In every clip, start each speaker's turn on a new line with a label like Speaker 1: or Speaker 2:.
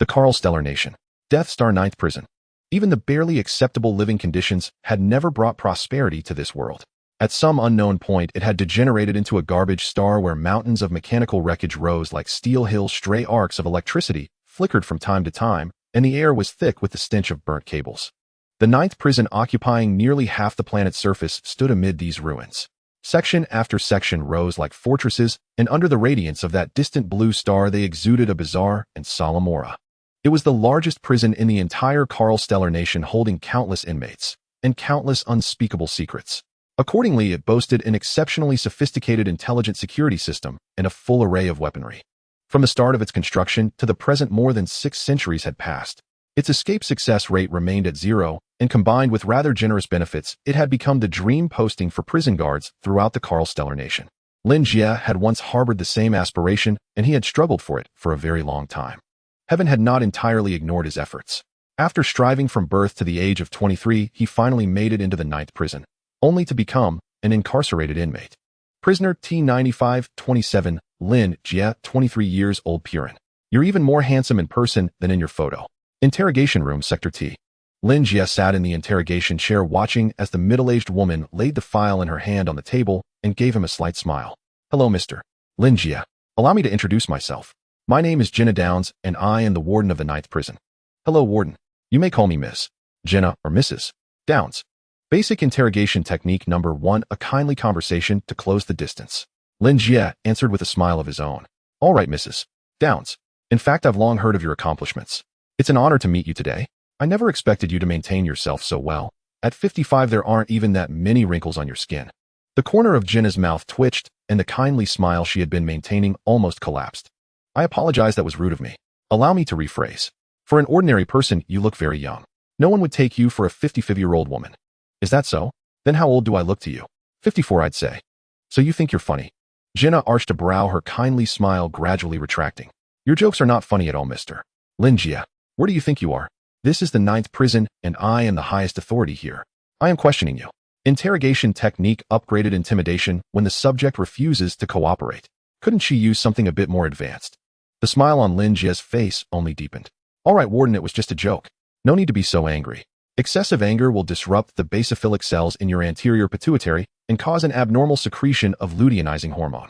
Speaker 1: The Karl Stellar Nation. Death Star Ninth Prison. Even the barely acceptable living conditions had never brought prosperity to this world. At some unknown point, it had degenerated into a garbage star where mountains of mechanical wreckage rose like steel hills. Stray arcs of electricity flickered from time to time, and the air was thick with the stench of burnt cables. The ninth prison, occupying nearly half the planet's surface, stood amid these ruins. Section after section rose like fortresses, and under the radiance of that distant blue star they exuded a bizarre and solemn aura. It was the largest prison in the entire Karl Stellar Nation, holding countless inmates and countless unspeakable secrets. Accordingly, it boasted an exceptionally sophisticated intelligent security system and a full array of weaponry. From the start of its construction to the present, more than 6 centuries had passed. Its escape success rate remained at 0, and combined with rather generous benefits, it had become the dream posting for prison guards throughout the Karl Stellar Nation. Lin Jie had once harbored the same aspiration, and he had struggled for it for a very long time. Heaven had not entirely ignored his efforts. After striving from birth to the age of 23, he finally made it into the ninth prison, only to become an incarcerated inmate. Prisoner T9527, Lin Jie, 23 years old, Purin. You're even more handsome in person than in your photo. Interrogation room, Sector T. Lin Jie sat in the interrogation chair, watching as the middle-aged woman laid the file in her hand on the table and gave him a slight smile. Hello, Mr. Lin Jie. Allow me to introduce myself. My name is Jenna Downs, and I am the warden of the ninth prison. Hello, warden. You may call me Miss Jenna or Mrs. Downs. Basic interrogation technique number 1, a kindly conversation to close the distance. Lin Jie answered with a smile of his own. All right, Mrs. Downs. In fact, I've long heard of your accomplishments. It's an honor to meet you today. I never expected you to maintain yourself so well. At 55, there aren't even that many wrinkles on your skin. The corner of Jenna's mouth twitched, and the kindly smile she had been maintaining almost collapsed. I apologize, that was rude of me. Allow me to rephrase. For an ordinary person, you look very young. No one would take you for a 55-year-old woman. Is that so? Then how old do I look to you? 54, I'd say. So you think you're funny? Jenna arched a brow, her kindly smile gradually retracting. Your jokes are not funny at all, Mr. Lin Jie. Where do you think you are? This is the ninth prison, and I am the highest authority here. I am questioning you. Interrogation technique upgraded. Intimidation when the subject refuses to cooperate. Couldn't she use something a bit more advanced? The smile on Lin Jie's face only deepened. All right, warden, it was just a joke. No need to be so angry. Excessive anger will disrupt the basophilic cells in your anterior pituitary and cause an abnormal secretion of luteinizing hormone.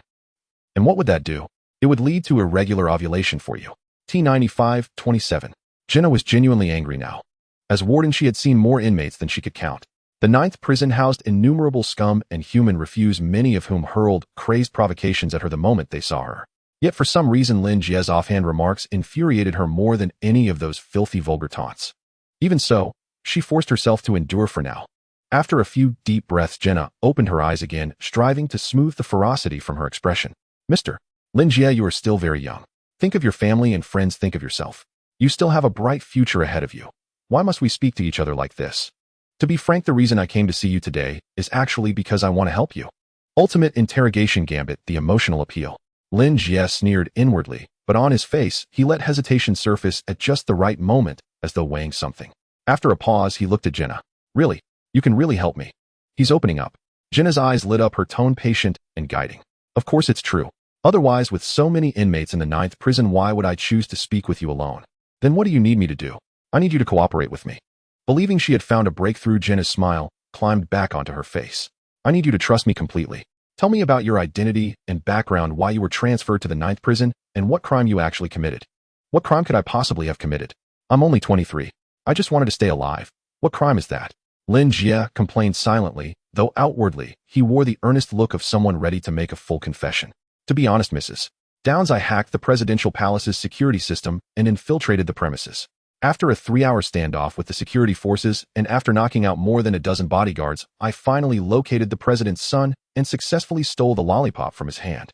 Speaker 1: And what would that do? It would lead to irregular ovulation for you. T9527. Jenna was genuinely angry now. As warden, she had seen more inmates than she could count. The ninth prison housed innumerable scum and human refuse, many of whom hurled crazed provocations at her the moment they saw her. Yet for some reason, Lin Jie's offhand remarks infuriated her more than any of those filthy vulgar taunts. Even so, she forced herself to endure for now. After a few deep breaths, Jenna opened her eyes again, striving to smooth the ferocity from her expression. Mr. Lin Jie, you are still very young. Think of your family and friends, think of yourself. You still have a bright future ahead of you. Why must we speak to each other like this? To be frank, the reason I came to see you today is actually because I want to help you. Ultimate interrogation gambit, the emotional appeal. Lin Jie sneered inwardly, but on his face, he let hesitation surface at just the right moment, as though weighing something. After a pause, he looked at Jenna. Really? You can really help me. He's opening up. Jenna's eyes lit up, her tone patient and guiding. Of course it's true. Otherwise, with so many inmates in the ninth prison, why would I choose to speak with you alone? Then what do you need me to do? I need you to cooperate with me. Believing she had found a breakthrough, Jenna's smile climbed back onto her face. I need you to trust me completely. Tell me about your identity and background, why you were transferred to the ninth prison, and what crime you actually committed. What crime could I possibly have committed? I'm only 23. I just wanted to stay alive. What crime is that? Lin Jie complained silently, though outwardly, he wore the earnest look of someone ready to make a full confession. To be honest, Mrs. Downs, I hacked the presidential palace's security system and infiltrated the premises. After a 3-hour standoff with the security forces and after knocking out more than a dozen bodyguards, I finally located the president's son and successfully stole the lollipop from his hand.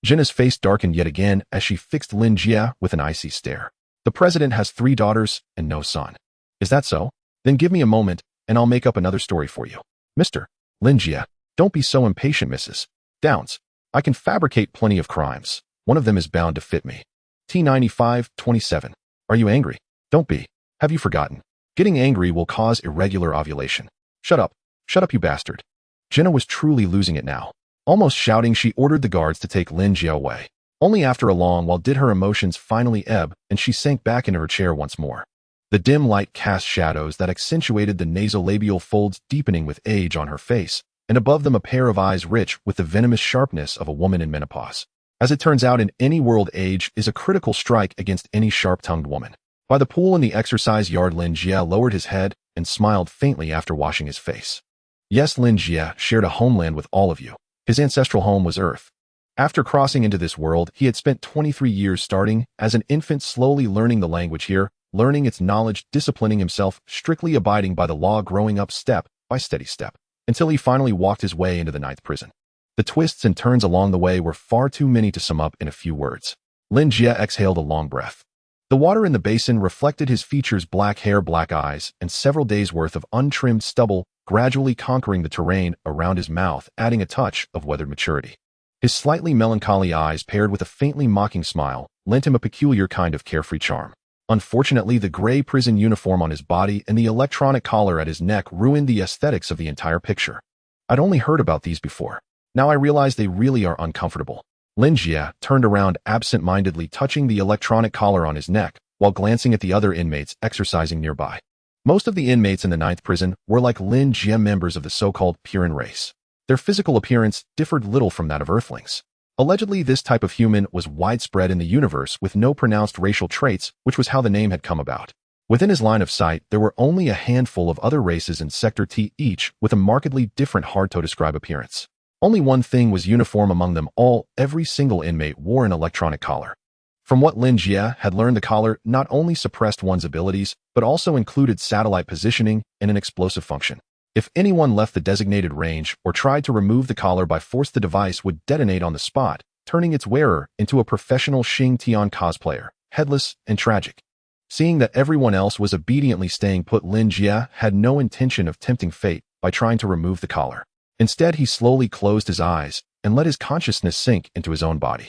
Speaker 1: Jenna's face darkened yet again as she fixed Lin Jie with an icy stare. The president has 3 daughters and no son. Is that so? Then give me a moment and I'll make up another story for you. Mr. Lin Jie, don't be so impatient, Mrs. Downs. I can fabricate plenty of crimes. One of them is bound to fit me. T9527. Are you angry? Don't be. Have you forgotten? Getting angry will cause irregular ovulation. Shut up. Shut up, you bastard. Jenna was truly losing it now. Almost shouting, she ordered the guards to take Lin Jie away. Only after a long while did her emotions finally ebb, and she sank back into her chair once more. The dim light cast shadows that accentuated the nasolabial folds deepening with age on her face, and above them a pair of eyes rich with the venomous sharpness of a woman in menopause. As it turns out, in any world, age is a critical strike against any sharp-tongued woman. By the pool in the exercise yard, Lin Jie lowered his head and smiled faintly after washing his face. Yes, Lin Jie shared a homeland with all of you. His ancestral home was Earth. After crossing into this world, he had spent 23 years starting as an infant, slowly learning the language here, learning its knowledge, disciplining himself, strictly abiding by the law, growing up step by steady step, until he finally walked his way into the 9th prison. The twists and turns along the way were far too many to sum up in a few words. Lin Jie exhaled a long breath. The water in the basin reflected his features, black hair, black eyes, and several days' worth of untrimmed stubble, gradually conquering the terrain around his mouth, adding a touch of weathered maturity. His slightly melancholy eyes, paired with a faintly mocking smile, lent him a peculiar kind of carefree charm. Unfortunately, the gray prison uniform on his body and the electronic collar at his neck ruined the aesthetics of the entire picture. I'd only heard about these before. Now I realize they really are uncomfortable. Lin Jie turned around absent-mindedly, touching the electronic collar on his neck, while glancing at the other inmates exercising nearby. Most of the inmates in the 9th prison were like Lin Jie, members of the so-called Purin race. Their physical appearance differed little from that of Earthlings. Allegedly, this type of human was widespread in the universe with no pronounced racial traits, which was how the name had come about. Within his line of sight, there were only a handful of other races in Sector T, each with a markedly different, hard-to-describe appearance. Only one thing was uniform among them all: every single inmate wore an electronic collar. From what Lin Jie had learned, the collar not only suppressed one's abilities, but also included satellite positioning and an explosive function. If anyone left the designated range or tried to remove the collar by force, the device would detonate on the spot, turning its wearer into a professional Xing Tian cosplayer, headless and tragic. Seeing that everyone else was obediently staying put, Lin Jie had no intention of tempting fate by trying to remove the collar. Instead, he slowly closed his eyes and let his consciousness sink into his own body.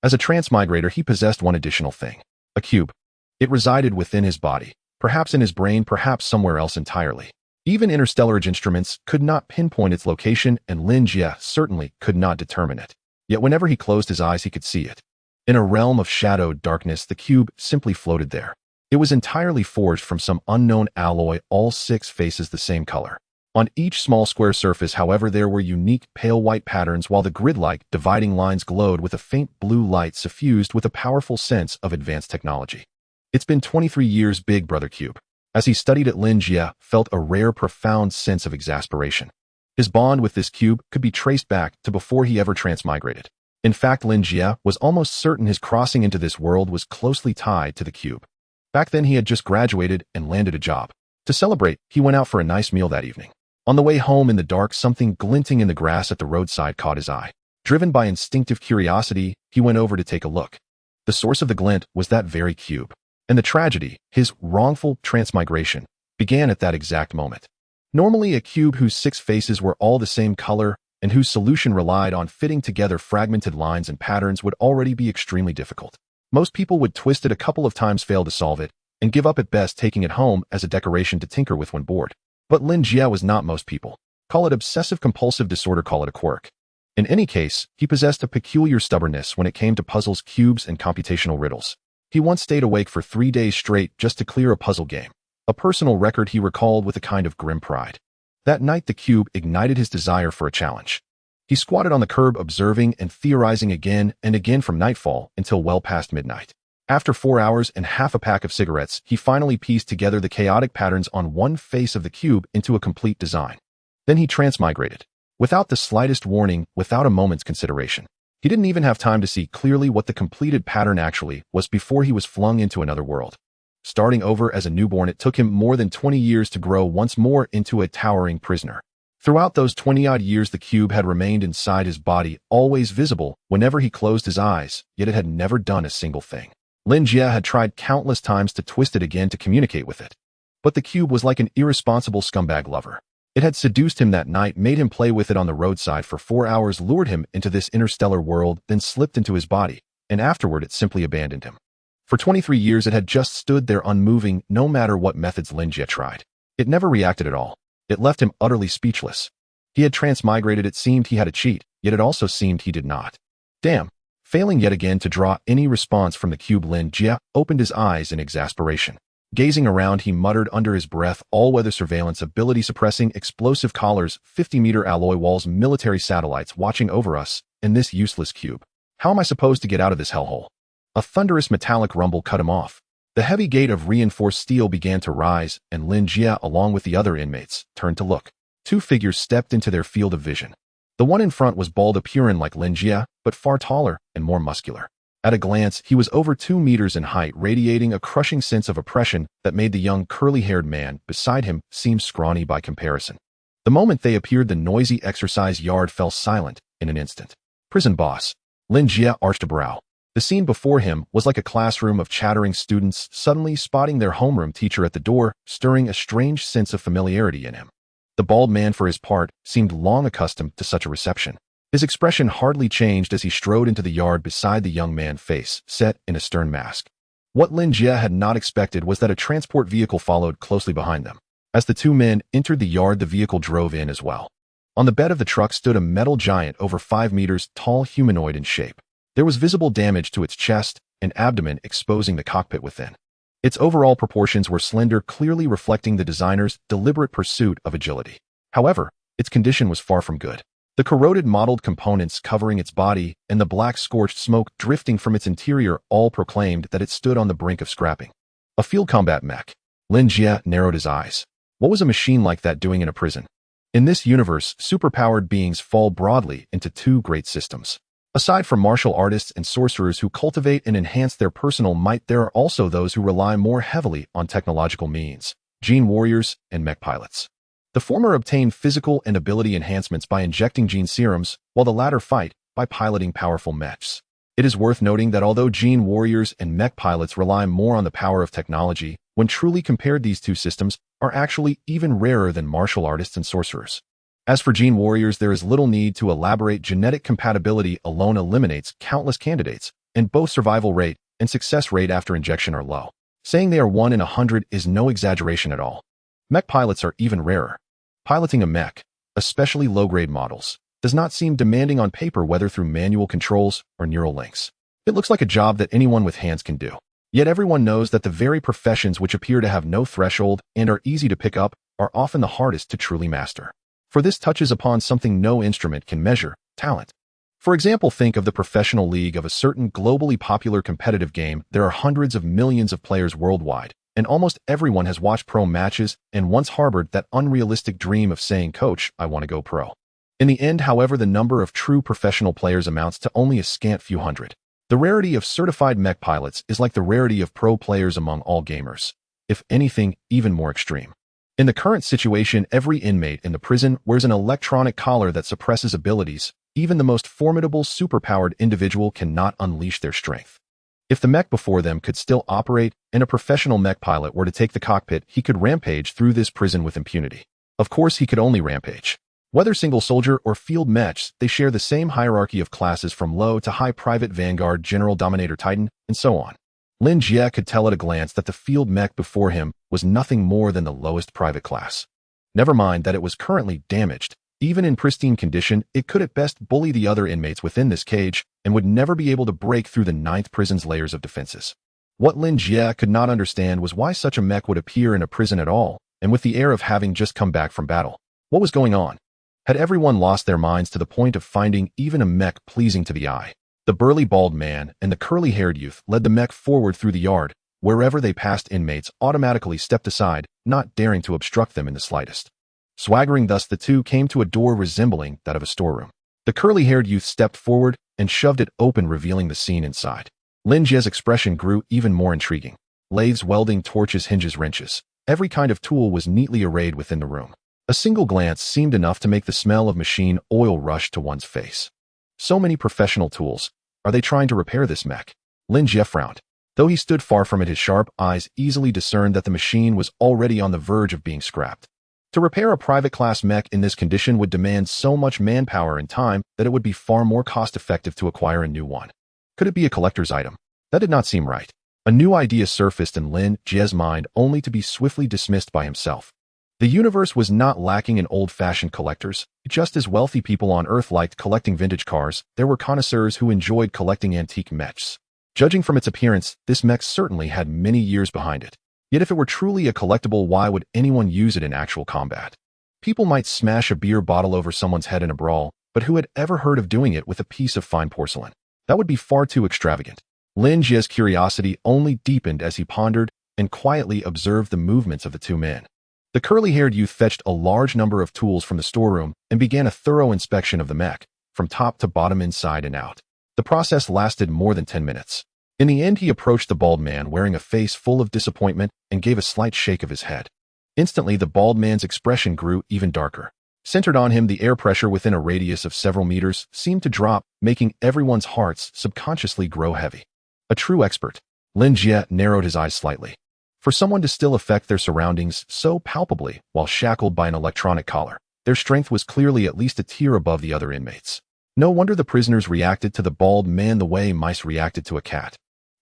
Speaker 1: As a transmigrator, he possessed one additional thing: a cube. It resided within his body, perhaps in his brain, perhaps somewhere else entirely. Even interstellar instruments could not pinpoint its location, and Lin Jie certainly could not determine it. Yet whenever he closed his eyes, he could see it. In a realm of shadowed darkness, the cube simply floated there. It was entirely forged from some unknown alloy, all 6 faces the same color. On each small square surface, however, there were unique pale white patterns, while the grid-like dividing lines glowed with a faint blue light suffused with a powerful sense of advanced technology. It's been 23 years, Big Brother Cube. As he studied it, Lin Jie felt a rare, profound sense of exasperation. His bond with this cube could be traced back to before he ever transmigrated. In fact, Lin Jie was almost certain his crossing into this world was closely tied to the cube. Back then, he had just graduated and landed a job. To celebrate, he went out for a nice meal that evening. On the way home in the dark, something glinting in the grass at the roadside caught his eye. Driven by instinctive curiosity, he went over to take a look. The source of the glint was that very cube. And the tragedy, his wrongful transmigration, began at that exact moment. Normally, a cube whose 6 faces were all the same color and whose solution relied on fitting together fragmented lines and patterns would already be extremely difficult. Most people would twist it a couple of times, fail to solve it, and give up at best, taking it home as a decoration to tinker with when bored. But Lin Jie was not most people. Call it obsessive-compulsive disorder, call it a quirk. In any case, he possessed a peculiar stubbornness when it came to puzzles, cubes, and computational riddles. He once stayed awake for 3 days straight just to clear a puzzle game, a personal record he recalled with a kind of grim pride. That night, the cube ignited his desire for a challenge. He squatted on the curb, observing and theorizing again and again from nightfall until well past midnight. After 4 hours and half a pack of cigarettes, he finally pieced together the chaotic patterns on one face of the cube into a complete design. Then he transmigrated. Without the slightest warning, without a moment's consideration. He didn't even have time to see clearly what the completed pattern actually was before he was flung into another world. Starting over as a newborn, it took him more than 20 years to grow once more into a towering prisoner. Throughout those 20-odd years, the cube had remained inside his body, always visible whenever he closed his eyes, yet it had never done a single thing. Lin Jie had tried countless times to twist it again to communicate with it. But the cube was like an irresponsible scumbag lover. It had seduced him that night, made him play with it on the roadside for 4 hours, lured him into this interstellar world, then slipped into his body, and afterward it simply abandoned him. For 23 years it had just stood there unmoving, no matter what methods Lin Jie tried. It never reacted at all. It left him utterly speechless. He had transmigrated, it seemed he had a cheat, yet it also seemed he did not. Damn. Failing yet again to draw any response from the cube, Lin Jie opened his eyes in exasperation. Gazing around, he muttered under his breath, all-weather surveillance, ability suppressing, explosive collars, 50-meter alloy walls, military satellites watching over us, and this useless cube. How am I supposed to get out of this hellhole? A thunderous metallic rumble cut him off. The heavy gate of reinforced steel began to rise, and Lin Jie, along with the other inmates, turned to look. Two figures stepped into their field of vision. The one in front was bald, appearing like Lin Jie, but far taller and more muscular. At a glance, he was over 2 meters in height, radiating a crushing sense of oppression that made the young curly-haired man beside him seem scrawny by comparison. The moment they appeared, the noisy exercise yard fell silent in an instant. Prison boss. Lin Jie arched a brow. The scene before him was like a classroom of chattering students suddenly spotting their homeroom teacher at the door, stirring a strange sense of familiarity in him. The bald man, for his part, seemed long accustomed to such a reception. His expression hardly changed as he strode into the yard beside the young man, face set in a stern mask. What Lin Jie had not expected was that a transport vehicle followed closely behind them. As the two men entered the yard, the vehicle drove in as well. On the bed of the truck stood a metal giant over 5 meters tall, humanoid in shape. There was visible damage to its chest and abdomen, exposing the cockpit within. Its overall proportions were slender, clearly reflecting the designer's deliberate pursuit of agility. However, its condition was far from good. The corroded mottled components covering its body and the black scorched smoke drifting from its interior all proclaimed that it stood on the brink of scrapping. A field combat mech. Lin Jie narrowed his eyes. What was a machine like that doing in a prison? In this universe, superpowered beings fall broadly into two great systems. Aside from martial artists and sorcerers who cultivate and enhance their personal might, there are also those who rely more heavily on technological means, gene warriors and mech pilots. The former obtain physical and ability enhancements by injecting gene serums, while the latter fight by piloting powerful mechs. It is worth noting that although gene warriors and mech pilots rely more on the power of technology, when truly compared, these two systems are actually even rarer than martial artists and sorcerers. As for gene warriors, there is little need to elaborate. Genetic compatibility alone eliminates countless candidates, and both survival rate and success rate after injection are low. Saying they are 1 in 100 is no exaggeration at all. Mech pilots are even rarer. Piloting a mech, especially low-grade models, does not seem demanding on paper, whether through manual controls or neural links. It looks like a job that anyone with hands can do. Yet everyone knows that the very professions which appear to have no threshold and are easy to pick up are often the hardest to truly master. For this touches upon something no instrument can measure: talent. For example, think of the professional league of a certain globally popular competitive game. There are hundreds of millions of players worldwide, and almost everyone has watched pro matches and once harbored that unrealistic dream of saying, "Coach, I want to go pro." In the end, however, the number of true professional players amounts to only a scant few hundred. The rarity of certified mech pilots is like the rarity of pro players among all gamers, if anything, even more extreme. In the current situation, every inmate in the prison wears an electronic collar that suppresses abilities. Even the most formidable, superpowered individual cannot unleash their strength. If the mech before them could still operate and a professional mech pilot were to take the cockpit, he could rampage through this prison with impunity. Of course, he could only rampage. Whether single soldier or field mechs, they share the same hierarchy of classes from low to high: private, vanguard, general, dominator, titan, and so on. Lin Jie could tell at a glance that the field mech before him was nothing more than the lowest private class. Never mind that it was currently damaged. Even in pristine condition, it could at best bully the other inmates within this cage and would never be able to break through the 9th prison's layers of defenses. What Lin Jie could not understand was why such a mech would appear in a prison at all, and with the air of having just come back from battle. What was going on? Had everyone lost their minds to the point of finding even a mech pleasing to the eye? The burly bald man and the curly-haired youth led the mech forward through the yard. Wherever they passed, inmates automatically stepped aside, not daring to obstruct them in the slightest. Swaggering thus, the two came to a door resembling that of a storeroom. The curly-haired youth stepped forward and shoved it open, revealing the scene inside. Lin Jie's expression grew even more intriguing. Lathes, welding, torches, hinges, wrenches. Every kind of tool was neatly arrayed within the room. A single glance seemed enough to make the smell of machine oil rush to one's face. So many professional tools. Are they trying to repair this mech? Lin Jie frowned. Though he stood far from it, his sharp eyes easily discerned that the machine was already on the verge of being scrapped. To repair a private-class mech in this condition would demand so much manpower and time that it would be far more cost-effective to acquire a new one. Could it be a collector's item? That did not seem right. A new idea surfaced in Lin Jie's mind, only to be swiftly dismissed by himself. The universe was not lacking in old-fashioned collectors. Just as wealthy people on Earth liked collecting vintage cars, there were connoisseurs who enjoyed collecting antique mechs. Judging from its appearance, this mech certainly had many years behind it. Yet if it were truly a collectible, why would anyone use it in actual combat? People might smash a beer bottle over someone's head in a brawl, but who had ever heard of doing it with a piece of fine porcelain? That would be far too extravagant. Lin Jie's curiosity only deepened as he pondered and quietly observed the movements of the two men. The curly-haired youth fetched a large number of tools from the storeroom and began a thorough inspection of the mech, from top to bottom, inside and out. The process lasted more than 10 minutes. In the end, he approached the bald man wearing a face full of disappointment and gave a slight shake of his head. Instantly, the bald man's expression grew even darker. Centered on him, the air pressure within a radius of several meters seemed to drop, making everyone's hearts subconsciously grow heavy. A true expert. Lin Jie narrowed his eyes slightly. For someone to still affect their surroundings so palpably while shackled by an electronic collar, their strength was clearly at least a tier above the other inmates. No wonder the prisoners reacted to the bald man the way mice reacted to a cat.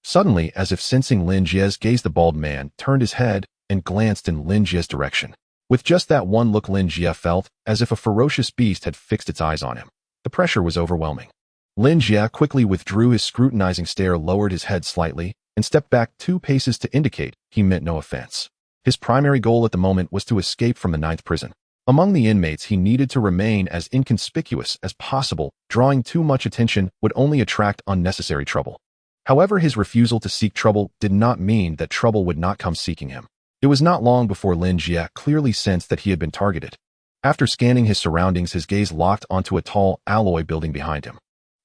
Speaker 1: Suddenly, as if sensing Lin Jie's gaze, the bald man turned his head and glanced in Lin Jie's direction. With just that one look, Lin Jie felt as if a ferocious beast had fixed its eyes on him. The pressure was overwhelming. Lin Jie quickly withdrew his scrutinizing stare, lowered his head slightly, and stepped back 2 paces to indicate he meant no offense. His primary goal at the moment was to escape from the 9th prison. Among the inmates, he needed to remain as inconspicuous as possible. Drawing too much attention would only attract unnecessary trouble. However, his refusal to seek trouble did not mean that trouble would not come seeking him. It was not long before Lin Jie clearly sensed that he had been targeted. After scanning his surroundings, his gaze locked onto a tall alloy building behind him.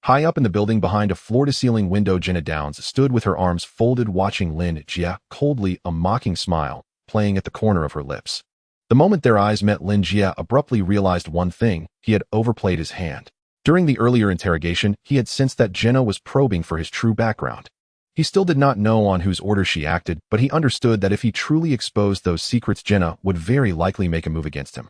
Speaker 1: High up in the building, behind a floor-to-ceiling window, Jenna Downs stood with her arms folded, watching Lin Jie coldly, a mocking smile playing at the corner of her lips. The moment their eyes met, Lin Jie abruptly realized one thing: he had overplayed his hand. During the earlier interrogation, he had sensed that Jenna was probing for his true background. He still did not know on whose orders she acted, but he understood that if he truly exposed those secrets, Jenna would very likely make a move against him.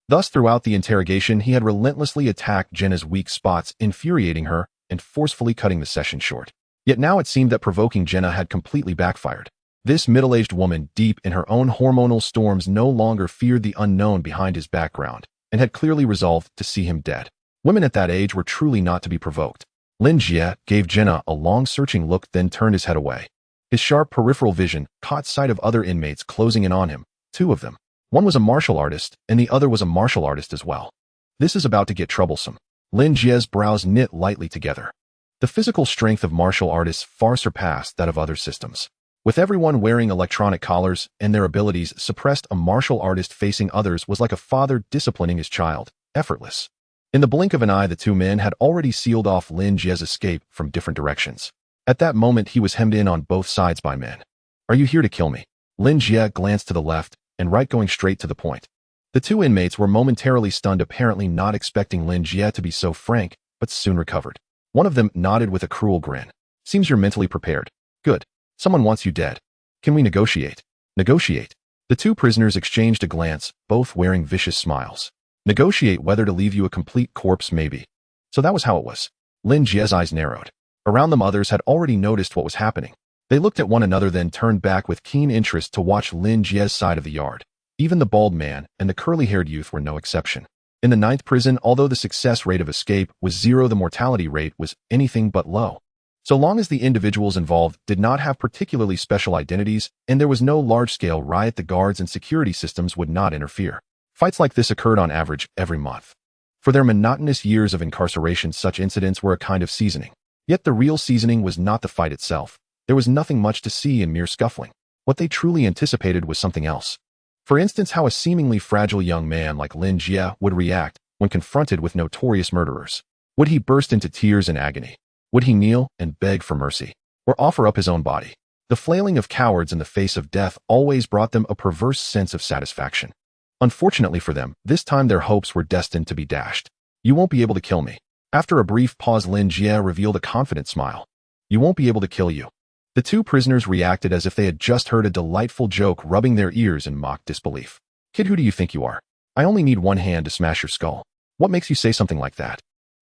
Speaker 1: Thus, throughout the interrogation, he had relentlessly attacked Jenna's weak spots, infuriating her and forcefully cutting the session short. Yet now it seemed that provoking Jenna had completely backfired. This middle-aged woman, deep in her own hormonal storms, no longer feared the unknown behind his background and had clearly resolved to see him dead. Women at that age were truly not to be provoked. Lin Jie gave Jenna a long, searching look, then turned his head away. His sharp peripheral vision caught sight of other inmates closing in on him, 2 of them. One was a martial artist, and the other was a martial artist as well. This is about to get troublesome. Lin Jie's brows knit lightly together. The physical strength of martial artists far surpassed that of other systems. With everyone wearing electronic collars and their abilities suppressed, a martial artist facing others was like a father disciplining his child, effortless. In the blink of an eye, the 2 men had already sealed off Lin Jie's escape from different directions. At that moment, he was hemmed in on both sides by men. "Are you here to kill me?" Lin Jie glanced to the left and right, going straight to the point. The 2 inmates were momentarily stunned, apparently not expecting Lin Jie to be so frank, but soon recovered. One of them nodded with a cruel grin. "Seems you're mentally prepared. Good. Someone wants you dead. Can we negotiate?" "Negotiate?" The 2 prisoners exchanged a glance, both wearing vicious smiles. "Negotiate whether to leave you a complete corpse, maybe." So that was how it was. Lin Jie's eyes narrowed. Around them, others had already noticed what was happening. They looked at one another, then turned back with keen interest to watch Lin Jie's side of the yard. Even the bald man and the curly-haired youth were no exception. In the 9th prison, although the success rate of escape was 0, the mortality rate was anything but low. So long as the individuals involved did not have particularly special identities and there was no large-scale riot, the guards and security systems would not interfere. Fights like this occurred on average every month. For their monotonous years of incarceration, such incidents were a kind of seasoning. Yet the real seasoning was not the fight itself. There was nothing much to see in mere scuffling. What they truly anticipated was something else. For instance, how a seemingly fragile young man like Lin Jie would react when confronted with notorious murderers. Would he burst into tears and agony? Would he kneel and beg for mercy? Or offer up his own body? The flailing of cowards in the face of death always brought them a perverse sense of satisfaction. Unfortunately for them, this time their hopes were destined to be dashed. "You won't be able to kill me." After a brief pause, Lin Jie revealed a confident smile. "You won't be able to kill you." The 2 prisoners reacted as if they had just heard a delightful joke, rubbing their ears in mock disbelief. "Kid, who do you think you are? I only need one hand to smash your skull. What makes you say something like that?"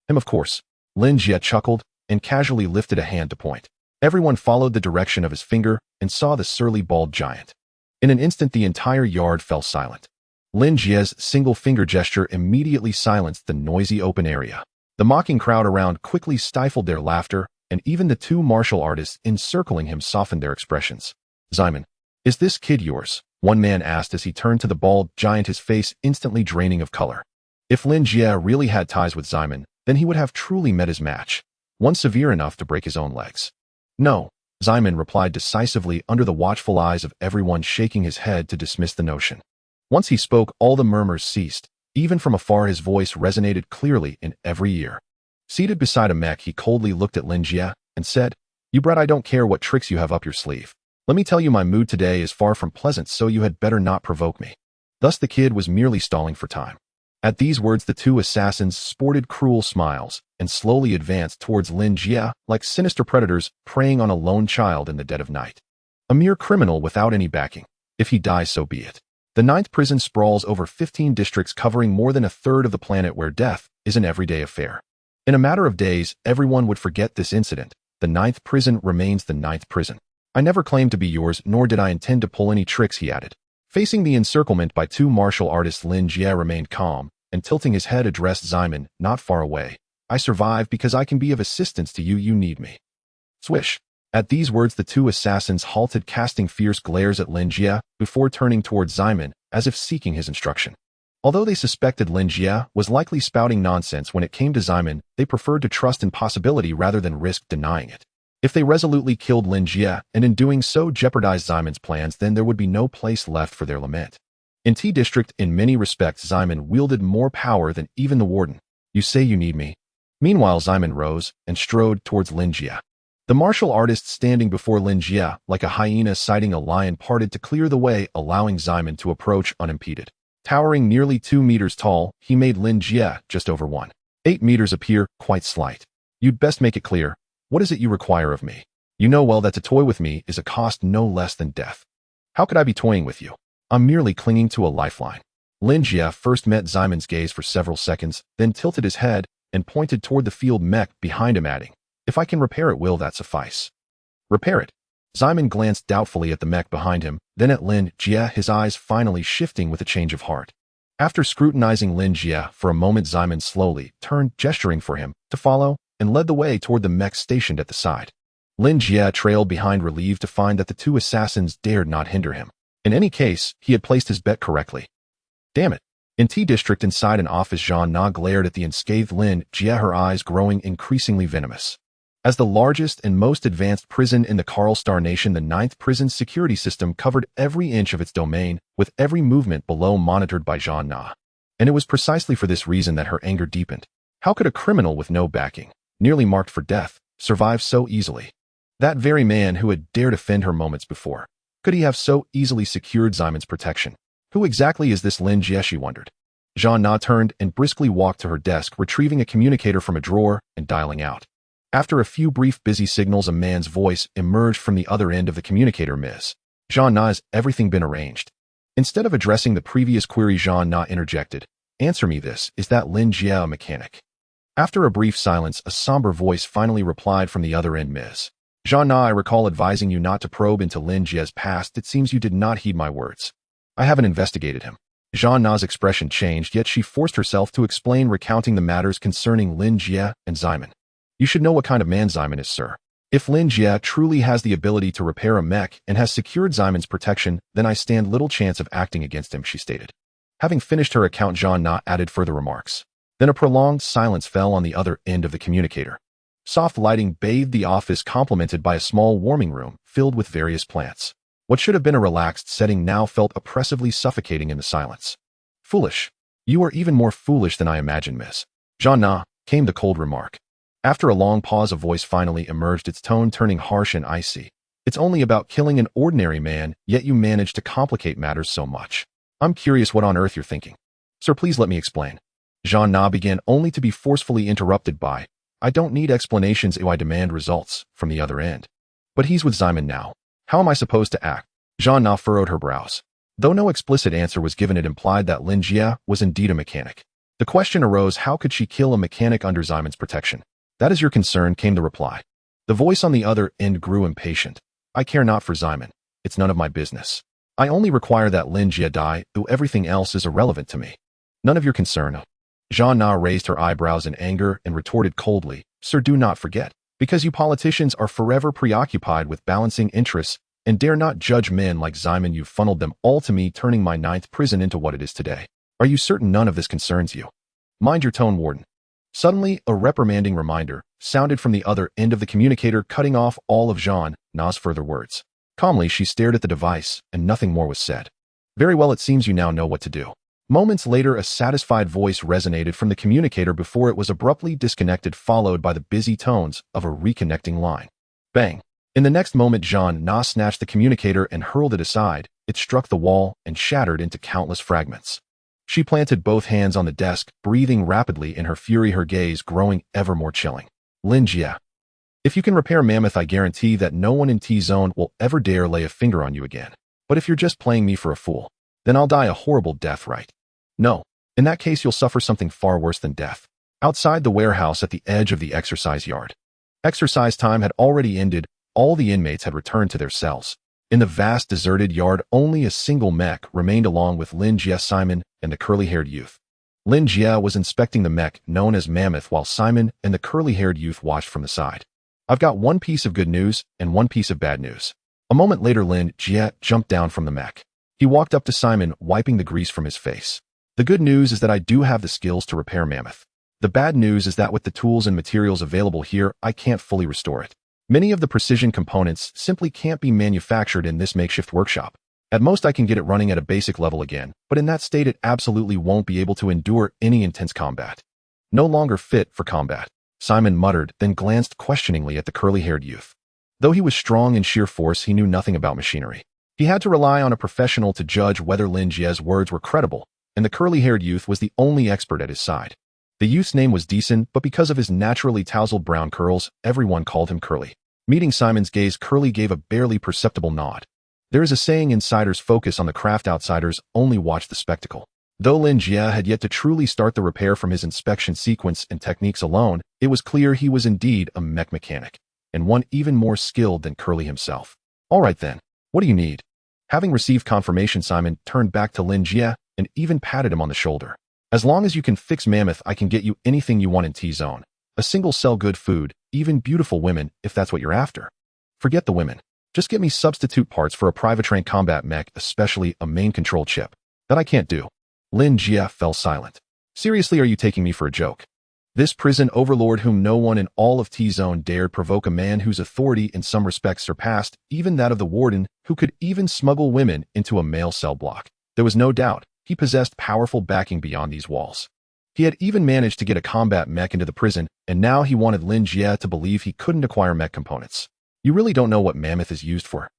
Speaker 1: "Him, of course." Lin Jie chuckled and casually lifted a hand to point. Everyone followed the direction of his finger and saw the surly bald giant. In an instant, the entire yard fell silent. Lin Jie's single-finger gesture immediately silenced the noisy open area. The mocking crowd around quickly stifled their laughter, and even the two martial artists encircling him softened their expressions. "Simon, is this kid yours?" one man asked as he turned to the bald giant, his face instantly draining of color. If Lin Jie really had ties with Simon, then he would have truly met his match, one severe enough to break his own legs. "No," Simon replied decisively under the watchful eyes of everyone, shaking his head to dismiss the notion. Once he spoke, all the murmurs ceased. Even from afar his voice resonated clearly in every ear. Seated beside a mech, he coldly looked at Lin Jie and said, "You brat, I don't care what tricks you have up your sleeve. Let me tell you, my mood today is far from pleasant, so you had better not provoke me." Thus the kid was merely stalling for time. At these words the two assassins sported cruel smiles and slowly advanced towards Lin Jie like sinister predators preying on a lone child in the dead of night. A mere criminal without any backing. If he dies, so be it. The ninth prison sprawls over 15 districts covering more than a third of the planet, where death is an everyday affair. In a matter of days, everyone would forget this incident. The ninth prison remains the ninth prison. "I never claimed to be yours, nor did I intend to pull any tricks," he added. Facing the encirclement by two martial artists, Lin Jie remained calm, and tilting his head addressed Simon, not far away. "I survive because I can be of assistance to you. You need me." Swish. At these words the two assassins halted, casting fierce glares at Lin Jie before turning towards Simon, as if seeking his instruction. Although they suspected Lin Jie was likely spouting nonsense when it came to Simon, they preferred to trust in possibility rather than risk denying it. If they resolutely killed Lin Jie, and in doing so jeopardized Simon's plans, then there would be no place left for their lament. In T District, in many respects, Simon wielded more power than even the warden. "You say you need me?" Meanwhile, Simon rose and strode towards Lin Jie. The martial artist standing before Lin Jie, like a hyena sighting a lion, parted to clear the way, allowing Simon to approach unimpeded. Towering nearly 2 meters tall, he made Lin Jie just over 1.8 meters appear quite slight. "You'd best make it clear. What is it you require of me? You know well that to toy with me is a cost no less than death." "How could I be toying with you? I'm merely clinging to a lifeline." Lin Jie first met Simon's gaze for several seconds, then tilted his head and pointed toward the field mech behind him, adding, "If I can repair it, will that suffice?" "Repair it?" Simon glanced doubtfully at the mech behind him, then at Lin Jie, his eyes finally shifting with a change of heart. After scrutinizing Lin Jie for a moment, Simon slowly turned, gesturing for him to follow, and led the way toward the mech stationed at the side. Lin Jie trailed behind, relieved to find that the two assassins dared not hinder him. In any case, he had placed his bet correctly. Damn it. In T District, inside an office, Jean-Na glared at the unscathed Lin Jie, her eyes growing increasingly venomous. As the largest and most advanced prison in the Karl Star Nation, the ninth prison's security system covered every inch of its domain, with every movement below monitored by Jean-Na. And it was precisely for this reason that her anger deepened. How could a criminal with no backing, nearly marked for death, survive so easily? That very man who had dared offend her moments before. Could he have so easily secured Simon's protection? Who exactly is this Lin Jie, she wondered. Jean-Na turned and briskly walked to her desk, retrieving a communicator from a drawer and dialing out. After a few brief busy signals, a man's voice emerged from the other end of the communicator. "Miss Jean-Na, has everything been arranged?" Instead of addressing the previous query, Jean-Na interjected, "Answer me this, is that Lin Jie a mechanic?" After a brief silence, a somber voice finally replied from the other end, "Ms. Jean-Na, I recall advising you not to probe into Lin Jie's past. It seems you did not heed my words. I haven't investigated him." Jean-Na's expression changed, yet she forced herself to explain, recounting the matters concerning Lin Jie and Simon. "You should know what kind of man Simon is, sir. If Lin Jie truly has the ability to repair a mech and has secured Simon's protection, then I stand little chance of acting against him," she stated. Having finished her account, Jean-Na added further remarks. Then a prolonged silence fell on the other end of the communicator. Soft lighting bathed the office, complemented by a small warming room filled with various plants. What should have been a relaxed setting now felt oppressively suffocating in the silence. "Foolish. You are even more foolish than I imagined, Miss Jean-Na," came the cold remark. After a long pause, a voice finally emerged, its tone turning harsh and icy. "It's only about killing an ordinary man, yet you manage to complicate matters so much. I'm curious what on earth you're thinking." "Sir, please let me explain." Jean-Na began, only to be forcefully interrupted by, "I don't need explanations, I demand results," from the other end. "But he's with Simon now. How am I supposed to act?" Jean-Na furrowed her brows. Though no explicit answer was given, it implied that Lin Jie was indeed a mechanic. The question arose, how could she kill a mechanic under Simon's protection? "That is your concern," came the reply. The voice on the other end grew impatient. "I care not for Simon. It's none of my business. I only require that Lin Jie die, though everything else is irrelevant to me. None of your concern. Zhang Na raised her eyebrows in anger and retorted coldly, Sir, do not forget, because you politicians are forever preoccupied with balancing interests and dare not judge men like Simon, you funneled them all to me, turning my 9th prison into what it is today. Are you certain none of this concerns you? Mind your tone, Warden. Suddenly, a reprimanding reminder sounded from the other end of the communicator, cutting off all of Zhang Na's further words. Calmly, she stared at the device, and nothing more was said. Very well, it seems you now know what to do. Moments later, a satisfied voice resonated from the communicator before it was abruptly disconnected, followed by the busy tones of a reconnecting line. Bang! In the next moment, Zhang Na snatched the communicator and hurled it aside. It struck the wall and shattered into countless fragments. She planted both hands on the desk, breathing rapidly in her fury, her gaze growing ever more chilling. Lin Jie, if you can repair Mammoth, I guarantee that no one in T-Zone will ever dare lay a finger on you again. But if you're just playing me for a fool, then I'll die a horrible death, right? No. In that case, you'll suffer something far worse than death. Outside the warehouse at the edge of the exercise yard. Exercise time had already ended. All the inmates had returned to their cells. In the vast deserted yard, only a single mech remained, along with Lin Jie, Simon, and the curly-haired youth. Lin Jie was inspecting the mech known as Mammoth, while Simon and the curly-haired youth watched from the side. I've got one piece of good news and one piece of bad news. A moment later, Lin Jie jumped down from the mech. He walked up to Simon, wiping the grease from his face. The good news is that I do have the skills to repair Mammoth. The bad news is that with the tools and materials available here, I can't fully restore it. Many of the precision components simply can't be manufactured in this makeshift workshop. At most, I can get it running at a basic level again, but in that state, it absolutely won't be able to endure any intense combat. No longer fit for combat, Simon muttered, then glanced questioningly at the curly-haired youth. Though he was strong in sheer force, he knew nothing about machinery. He had to rely on a professional to judge whether Lin Jie's words were credible, and the curly-haired youth was the only expert at his side. The youth's name was decent, but because of his naturally tousled brown curls, everyone called him Curly. Meeting Simon's gaze, Curly gave a barely perceptible nod. There is a saying, insiders focus on the craft, outsiders only watch the spectacle. Though Lin Jie had yet to truly start the repair from his inspection sequence and techniques alone, it was clear he was indeed a mech mechanic, and one even more skilled than Curly himself. All right then, what do you need? Having received confirmation, Simon turned back to Lin Jie and even patted him on the shoulder. As long as you can fix Mammoth, I can get you anything you want in T-Zone. A single cell, good food, even beautiful women, if that's what you're after. Forget the women. Just get me substitute parts for a private-trained combat mech, especially a main control chip. That I can't do. Lin Jie fell silent. Seriously, are you taking me for a joke? This prison overlord, whom no one in all of T-Zone dared provoke, a man whose authority in some respects surpassed even that of the warden, who could even smuggle women into a male cell block. There was no doubt he possessed powerful backing beyond these walls. He had even managed to get a combat mech into the prison, and now he wanted Lin Jie to believe he couldn't acquire mech components. You really don't know what Mammoth is used for?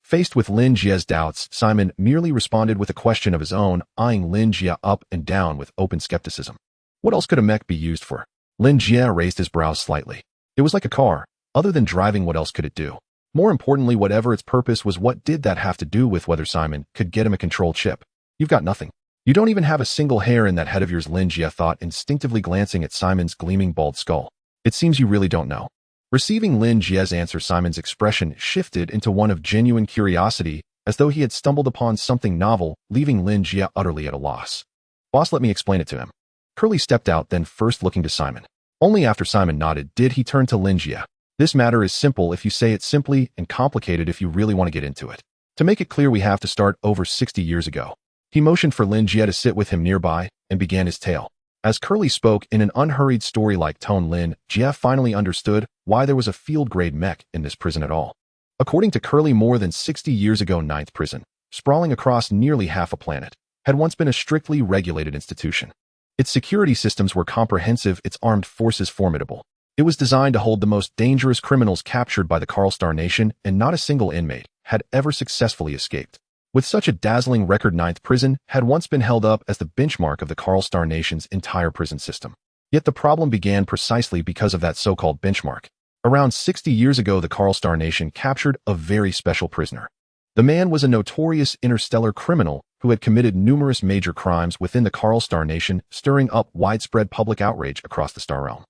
Speaker 1: Faced with Lin Jie's doubts, Simon merely responded with a question of his own, eyeing Lin Jie up and down with open skepticism. What else could a mech be used for? Lin Jie raised his brows slightly. It was like a car. Other than driving, what else could it do? More importantly, whatever its purpose was, what did that have to do with whether Simon could get him a control chip? You've got nothing. You don't even have a single hair in that head of yours, Lin Jie thought, instinctively glancing at Simon's gleaming bald skull. It seems you really don't know. Receiving Lin Jie's answer, Simon's expression shifted into one of genuine curiosity, as though he had stumbled upon something novel, leaving Lin Jie utterly at a loss. Boss, let me explain it to him. Curly stepped out, then first looking to Simon. Only after Simon nodded did he turn to Lin Jie. This matter is simple if you say it simply, and complicated if you really want to get into it. To make it clear, we have to start over 60 years ago. He motioned for Lin Jie to sit with him nearby and began his tale. As Curly spoke in an unhurried, story-like tone, Lin Jie finally understood why there was a field-grade mech in this prison at all. According to Curly, more than 60 years ago, 9th prison, sprawling across nearly half a planet, had once been a strictly regulated institution. Its security systems were comprehensive, its armed forces formidable. It was designed to hold the most dangerous criminals captured by the Karl Nation, and not a single inmate had ever successfully escaped. With such a dazzling record, 9th prison had once been held up as the benchmark of the Karl Nation's entire prison system. Yet the problem began precisely because of that so-called benchmark. Around 60 years ago, the Karl Nation captured a very special prisoner. The man was a notorious interstellar criminal who had committed numerous major crimes within the Karl Nation, stirring up widespread public outrage across the Star Realm.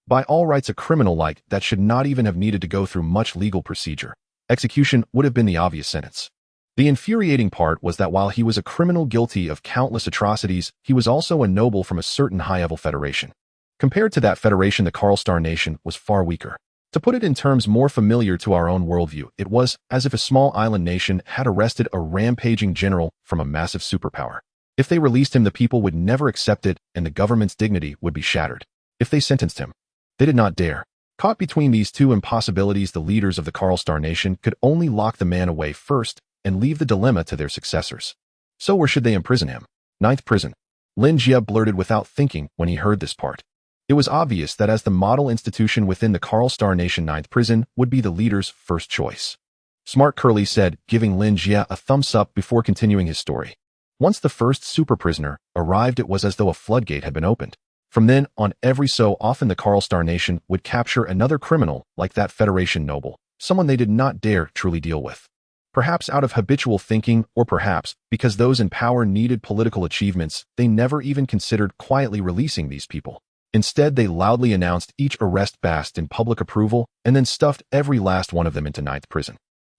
Speaker 1: By all rights, a criminal like that should not even have needed to go through much legal procedure. Execution would have been the obvious sentence. The infuriating part was that while he was a criminal guilty of countless atrocities, he was also a noble from a certain high-level federation. Compared to that federation, the Karl Star Nation was far weaker. To put it in terms more familiar to our own worldview, it was as if a small island nation had arrested a rampaging general from a massive superpower. If they released him, the people would never accept it, and the government's dignity would be shattered. If they sentenced him, they did not dare. Caught between these two impossibilities, the leaders of the Karl Star Nation could only lock the man away first and leave the dilemma to their successors. So where should they imprison him? Ninth prison. Lin Jie blurted without thinking when he heard this part. It was obvious that as the model institution within the Karl Star Nation, ninth prison would be the leader's first choice. Smart, Curly said, giving Lin Jie a thumbs up before continuing his story. Once the first super prisoner arrived, it was as though a floodgate had been opened. From then on, every so often the Karl Star Nation would capture another criminal like that Federation noble, someone they did not dare truly deal with. Perhaps out of habitual thinking, or perhaps because those in power needed political achievements, they never even considered quietly releasing these people. Instead, they loudly announced each arrest basked in public approval and then stuffed every last one of them into ninth prison.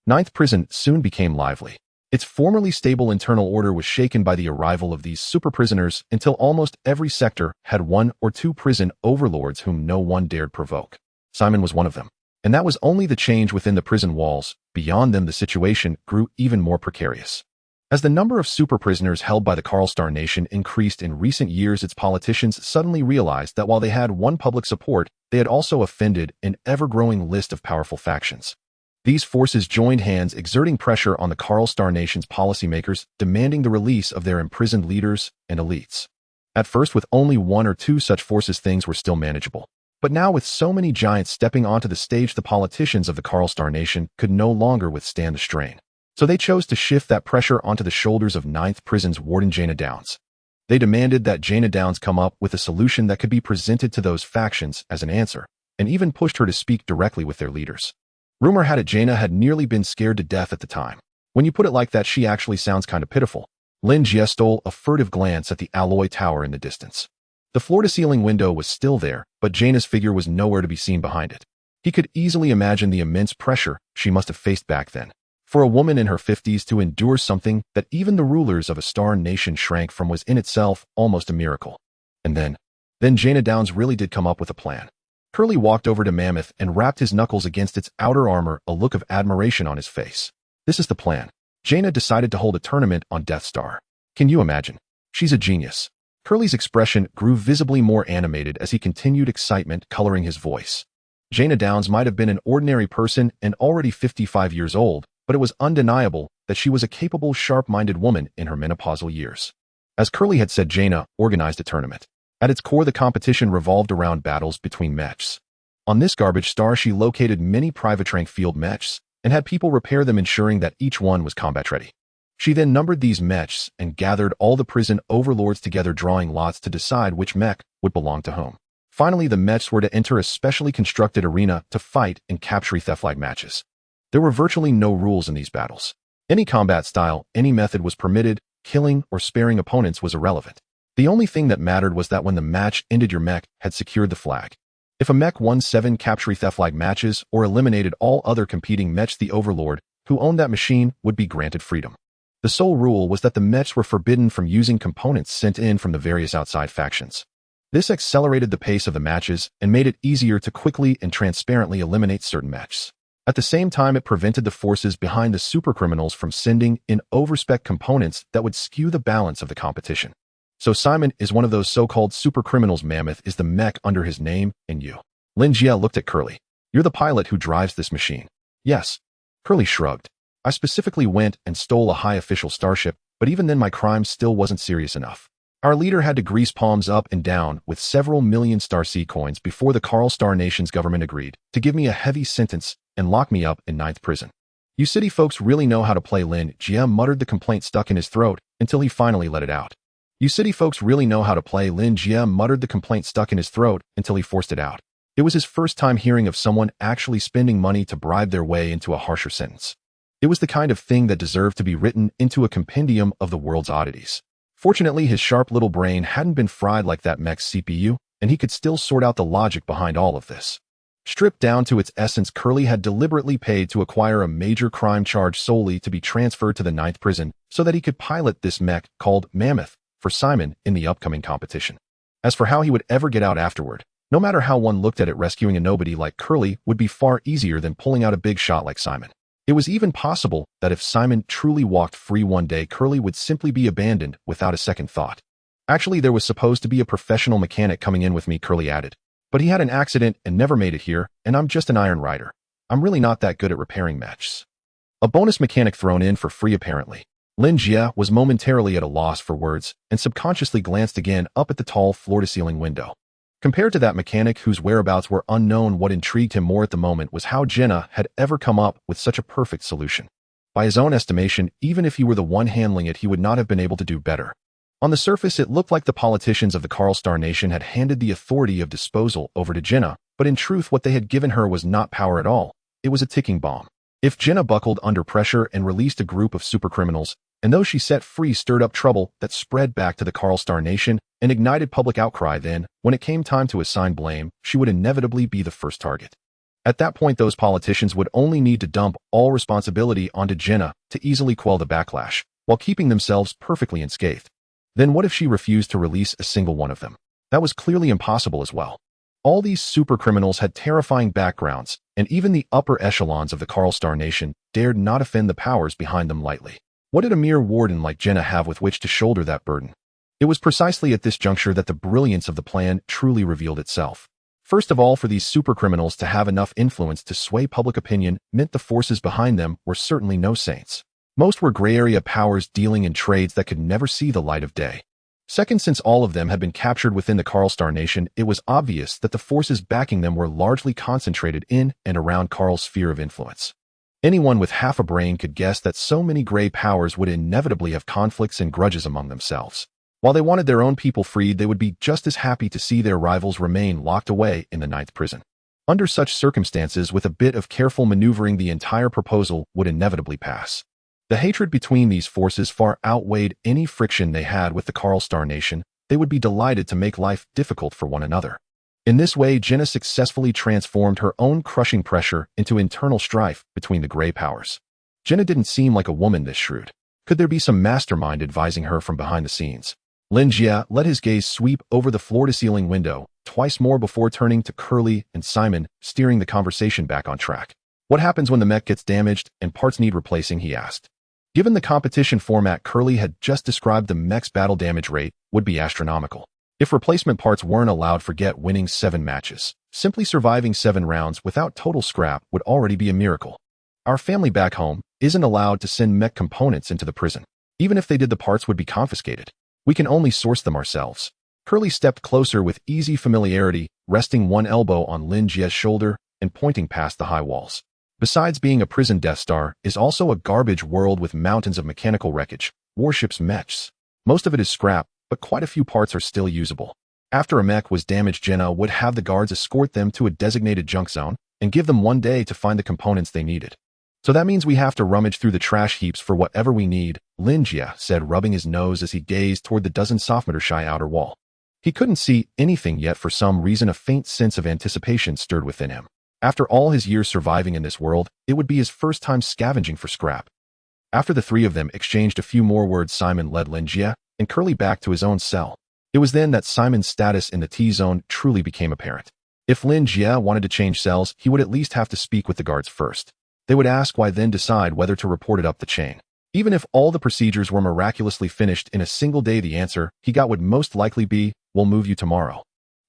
Speaker 1: Ninth prison soon became lively. Its formerly stable internal order was shaken by the arrival of these super prisoners until almost every sector had one or two prison overlords whom no one dared provoke. Simon was one of them. And that was only the change within the prison walls. Beyond them, the situation grew even more precarious. As the number of super prisoners held by the Karl Star Nation increased in recent years, its politicians suddenly realized that while they had won public support, they had also offended an ever-growing list of powerful factions. These forces joined hands, exerting pressure on the Karl Star Nation's policymakers, demanding the release of their imprisoned leaders and elites. At first, with only one or two such forces, things were still manageable. But now, with so many giants stepping onto the stage, the politicians of the Karl Star Nation could no longer withstand the strain. So they chose to shift that pressure onto the shoulders of ninth prison's warden, Jaina Downs. They demanded that Jaina Downs come up with a solution that could be presented to those factions as an answer, and even pushed her to speak directly with their leaders. Rumor had it Jaina had nearly been scared to death at the time. When you put it like that, she actually sounds kind of pitiful. Lin Jie stole a furtive glance at the alloy tower in the distance. The floor-to-ceiling window was still there, but Jaina's figure was nowhere to be seen behind it. He could easily imagine the immense pressure she must have faced back then. For a woman in her 50s to endure something that even the rulers of a star nation shrank from was in itself almost a miracle. And then Jaina Downs really did come up with a plan. Curly walked over to Mammoth and rapped his knuckles against its outer armor, a look of admiration on his face. This is the plan. Jaina decided to hold a tournament on Death Star. Can you imagine? She's a genius. Curly's expression grew visibly more animated as he continued, excitement coloring his voice. Jaina Downs might have been an ordinary person and already 55 years old, but it was undeniable that she was a capable, sharp-minded woman in her menopausal years. As Curly had said, Jaina organized a tournament. At its core, the competition revolved around battles between mechs. On this garbage star, she located many private rank field mechs and had people repair them, ensuring that each one was combat-ready. She then numbered these mechs and gathered all the prison overlords together, drawing lots to decide which mech would belong to whom. Finally, the mechs were to enter a specially constructed arena to fight in capture theft-like matches. There were virtually no rules in these battles. Any combat style, any method was permitted. Killing or sparing opponents was irrelevant. The only thing that mattered was that when the match ended, your mech had secured the flag. If a mech won 7 capture theft-like matches or eliminated all other competing mechs, the overlord who owned that machine would be granted freedom. The sole rule was that the mechs were forbidden from using components sent in from the various outside factions. This accelerated the pace of the matches and made it easier to quickly and transparently eliminate certain mechs. At the same time, it prevented the forces behind the supercriminals from sending in overspec components that would skew the balance of the competition. So Simon is one of those so-called supercriminals. Mammoth is the mech under his name, and you. Lin Jie looked at Curly. You're the pilot who drives this machine. Yes. Curly shrugged. I specifically went and stole a high official starship, but even then my crime still wasn't serious enough. Our leader had to grease palms up and down with several million Star C coins before the Karl Star Nation's government agreed to give me a heavy sentence and lock me up in ninth prison. You city folks really know how to play. Lin Jie muttered, the complaint stuck in his throat until he finally let it out. You city folks really know how to play. Lin Jie muttered, the complaint stuck in his throat until he forced it out. It was his first time hearing of someone actually spending money to bribe their way into a harsher sentence. It was the kind of thing that deserved to be written into a compendium of the world's oddities. Fortunately, his sharp little brain hadn't been fried like that mech's CPU, and he could still sort out the logic behind all of this. Stripped down to its essence, Curly had deliberately paid to acquire a major crime charge solely to be transferred to the 9th prison so that he could pilot this mech called Mammoth for Simon in the upcoming competition. As for how he would ever get out afterward, no matter how one looked at it, rescuing a nobody like Curly would be far easier than pulling out a big shot like Simon. It was even possible that if Simon truly walked free one day, Curly would simply be abandoned without a second thought. Actually, there was supposed to be a professional mechanic coming in with me, Curly added. But he had an accident and never made it here, and I'm just an iron rider. I'm really not that good at repairing mechs. A bonus mechanic thrown in for free apparently. Lin Jie was momentarily at a loss for words and subconsciously glanced again up at the tall floor-to-ceiling window. Compared to that mechanic whose whereabouts were unknown, what intrigued him more at the moment was how Jenna had ever come up with such a perfect solution. By his own estimation, even if he were the one handling it, he would not have been able to do better. On the surface, it looked like the politicians of the Karl Star Nation had handed the authority of disposal over to Jenna, but in truth what they had given her was not power at all. It was a ticking bomb. If Jenna buckled under pressure and released a group of supercriminals, and those she set free stirred up trouble that spread back to the Karl Star Nation and ignited public outcry, then, when it came time to assign blame, she would inevitably be the first target. At that point, those politicians would only need to dump all responsibility onto Jenna to easily quell the backlash, while keeping themselves perfectly unscathed. Then what if she refused to release a single one of them? That was clearly impossible as well. All these supercriminals had terrifying backgrounds, and even the upper echelons of the Karl Star Nation dared not offend the powers behind them lightly. What did a mere warden like Jenna have with which to shoulder that burden? It was precisely at this juncture that the brilliance of the plan truly revealed itself. First of all, for these supercriminals to have enough influence to sway public opinion meant the forces behind them were certainly no saints. Most were gray area powers dealing in trades that could never see the light of day. Second, since all of them had been captured within the Karl Star Nation, it was obvious that the forces backing them were largely concentrated in and around Karl's sphere of influence. Anyone with half a brain could guess that so many gray powers would inevitably have conflicts and grudges among themselves. While they wanted their own people freed, they would be just as happy to see their rivals remain locked away in the 9th prison. Under such circumstances, with a bit of careful maneuvering, the entire proposal would inevitably pass. The hatred between these forces far outweighed any friction they had with the Karl Star Nation. They would be delighted to make life difficult for one another. In this way, Jenna successfully transformed her own crushing pressure into internal strife between the gray powers. Jenna didn't seem like a woman this shrewd. Could there be some mastermind advising her from behind the scenes? Lin Jie let his gaze sweep over the floor-to-ceiling window twice more before turning to Curly and Simon, steering the conversation back on track. What happens when the mech gets damaged and parts need replacing, he asked. Given the competition format Curly had just described, the mech's battle damage rate would be astronomical. If replacement parts weren't allowed, forget winning 7 matches. Simply surviving 7 rounds without total scrap would already be a miracle. Our family back home isn't allowed to send mech components into the prison. Even if they did, the parts would be confiscated. We can only source them ourselves. Curly stepped closer with easy familiarity, resting one elbow on Lin Jie's shoulder and pointing past the high walls. Besides being a prison, Death Star is also a garbage world with mountains of mechanical wreckage, warships, mechs. Most of it is scrap, but quite a few parts are still usable. After a mech was damaged, Jenna would have the guards escort them to a designated junk zone and give them one day to find the components they needed. So that means we have to rummage through the trash heaps for whatever we need, Lin Jie said, rubbing his nose as he gazed toward the dozen softmeter shy outer wall. He couldn't see anything yet. For some reason, a faint sense of anticipation stirred within him. After all his years surviving in this world, it would be his first time scavenging for scrap. After the three of them exchanged a few more words, Simon led Lin Jie and Curly back to his own cell. It was then that Simon's status in the T-zone truly became apparent. If Lin Jie wanted to change cells, he would at least have to speak with the guards first. They would ask why, then decide whether to report it up the chain. Even if all the procedures were miraculously finished in a single day, the answer he got would most likely be, "We'll move you tomorrow."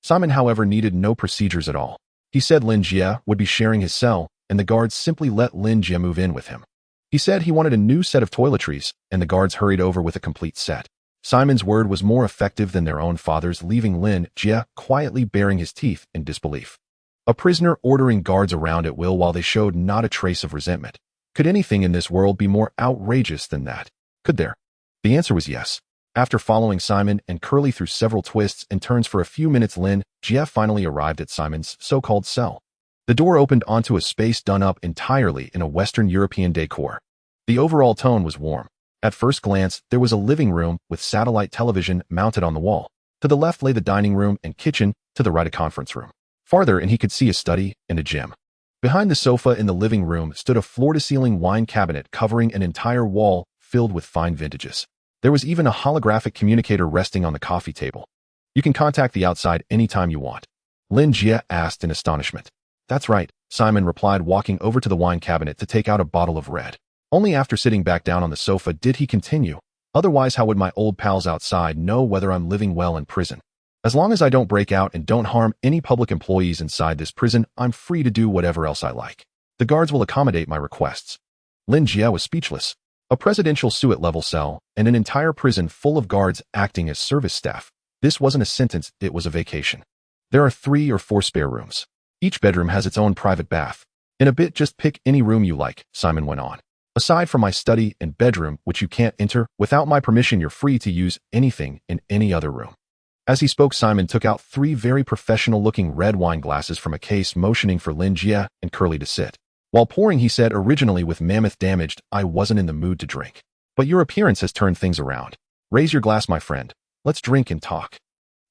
Speaker 1: Simon, however, needed no procedures at all. He said Lin Jie would be sharing his cell, and the guards simply let Lin Jie move in with him. He said he wanted a new set of toiletries, and the guards hurried over with a complete set. Simon's word was more effective than their own father's, leaving Lin Jie quietly baring his teeth in disbelief. A prisoner ordering guards around at will while they showed not a trace of resentment. Could anything in this world be more outrageous than that? Could there? The answer was yes. After following Simon and Curly through several twists and turns for a few minutes, Lin Jie finally arrived at Simon's so-called cell. The door opened onto a space done up entirely in a Western European decor. The overall tone was warm. At first glance, there was a living room with satellite television mounted on the wall. To the left lay the dining room and kitchen, to the right a conference room. Farther, and he could see a study and a gym. Behind the sofa in the living room stood a floor-to-ceiling wine cabinet covering an entire wall filled with fine vintages. There was even a holographic communicator resting on the coffee table. You can contact the outside anytime you want. Lin Jie asked in astonishment. That's right, Simon replied, walking over to the wine cabinet to take out a bottle of red. Only after sitting back down on the sofa did he continue. Otherwise, how would my old pals outside know whether I'm living well in prison? As long as I don't break out and don't harm any public employees inside this prison, I'm free to do whatever else I like. The guards will accommodate my requests. Lin Jie was speechless. A presidential suite-level cell and an entire prison full of guards acting as service staff. This wasn't a sentence, it was a vacation. There are 3 or 4 spare rooms. Each bedroom has its own private bath. In a bit, just pick any room you like, Simon went on. Aside from my study and bedroom, which you can't enter, without my permission you're free to use anything in any other room. As he spoke, Simon took out 3 very professional-looking red wine glasses from a case, motioning for Lin Jie and Karl to sit. While pouring, he said, originally with mammoth damaged, I wasn't in the mood to drink. But your appearance has turned things around. Raise your glass, my friend. Let's drink and talk.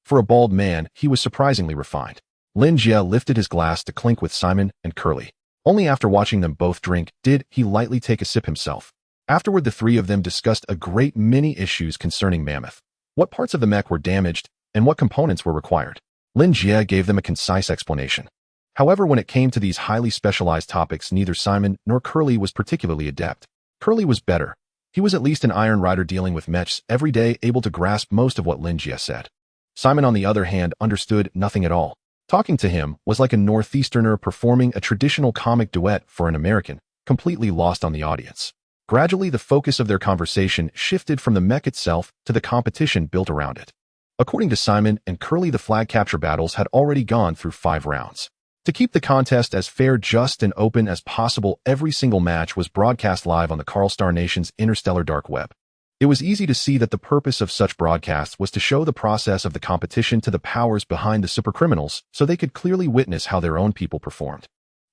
Speaker 1: For a bald man, he was surprisingly refined. Lin Jie lifted his glass to clink with Simon and Karl. Only after watching them both drink did he lightly take a sip himself. Afterward, the 3 of them discussed a great many issues concerning Mammoth. What parts of the mech were damaged, and what components were required. Lin Jie gave them a concise explanation. However, when it came to these highly specialized topics, neither Simon nor Karl was particularly adept. Karl was better. He was at least an Iron Rider dealing with mechs every day, able to grasp most of what Lin Jie said. Simon, on the other hand, understood nothing at all. Talking to him was like a Northeasterner performing a traditional comic duet for an American, completely lost on the audience. Gradually, the focus of their conversation shifted from the mech itself to the competition built around it. According to Simon and Karl, the flag capture battles had already gone through 5 rounds. To keep the contest as fair, just, and open as possible, every single match was broadcast live on the Karl Star Nation's Interstellar dark web. It was easy to see that the purpose of such broadcasts was to show the process of the competition to the powers behind the supercriminals so they could clearly witness how their own people performed.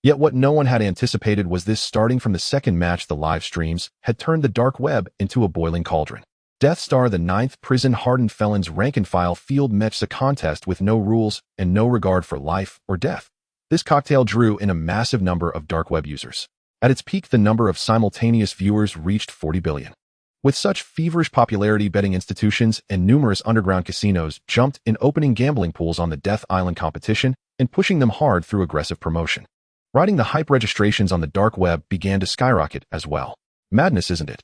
Speaker 1: Yet what no one had anticipated was this: starting from the second match, the live streams had turned the dark web into a boiling cauldron. Death Star, the 9th prison-hardened felon's rank-and-file field match, a contest with no rules and no regard for life or death. This cocktail drew in a massive number of dark web users. At its peak, the number of simultaneous viewers reached 40 billion. With such feverish popularity, betting institutions and numerous underground casinos jumped in, opening gambling pools on the Death Island competition and pushing them hard through aggressive promotion. Riding the hype, registrations on the dark web began to skyrocket as well. Madness, isn't it?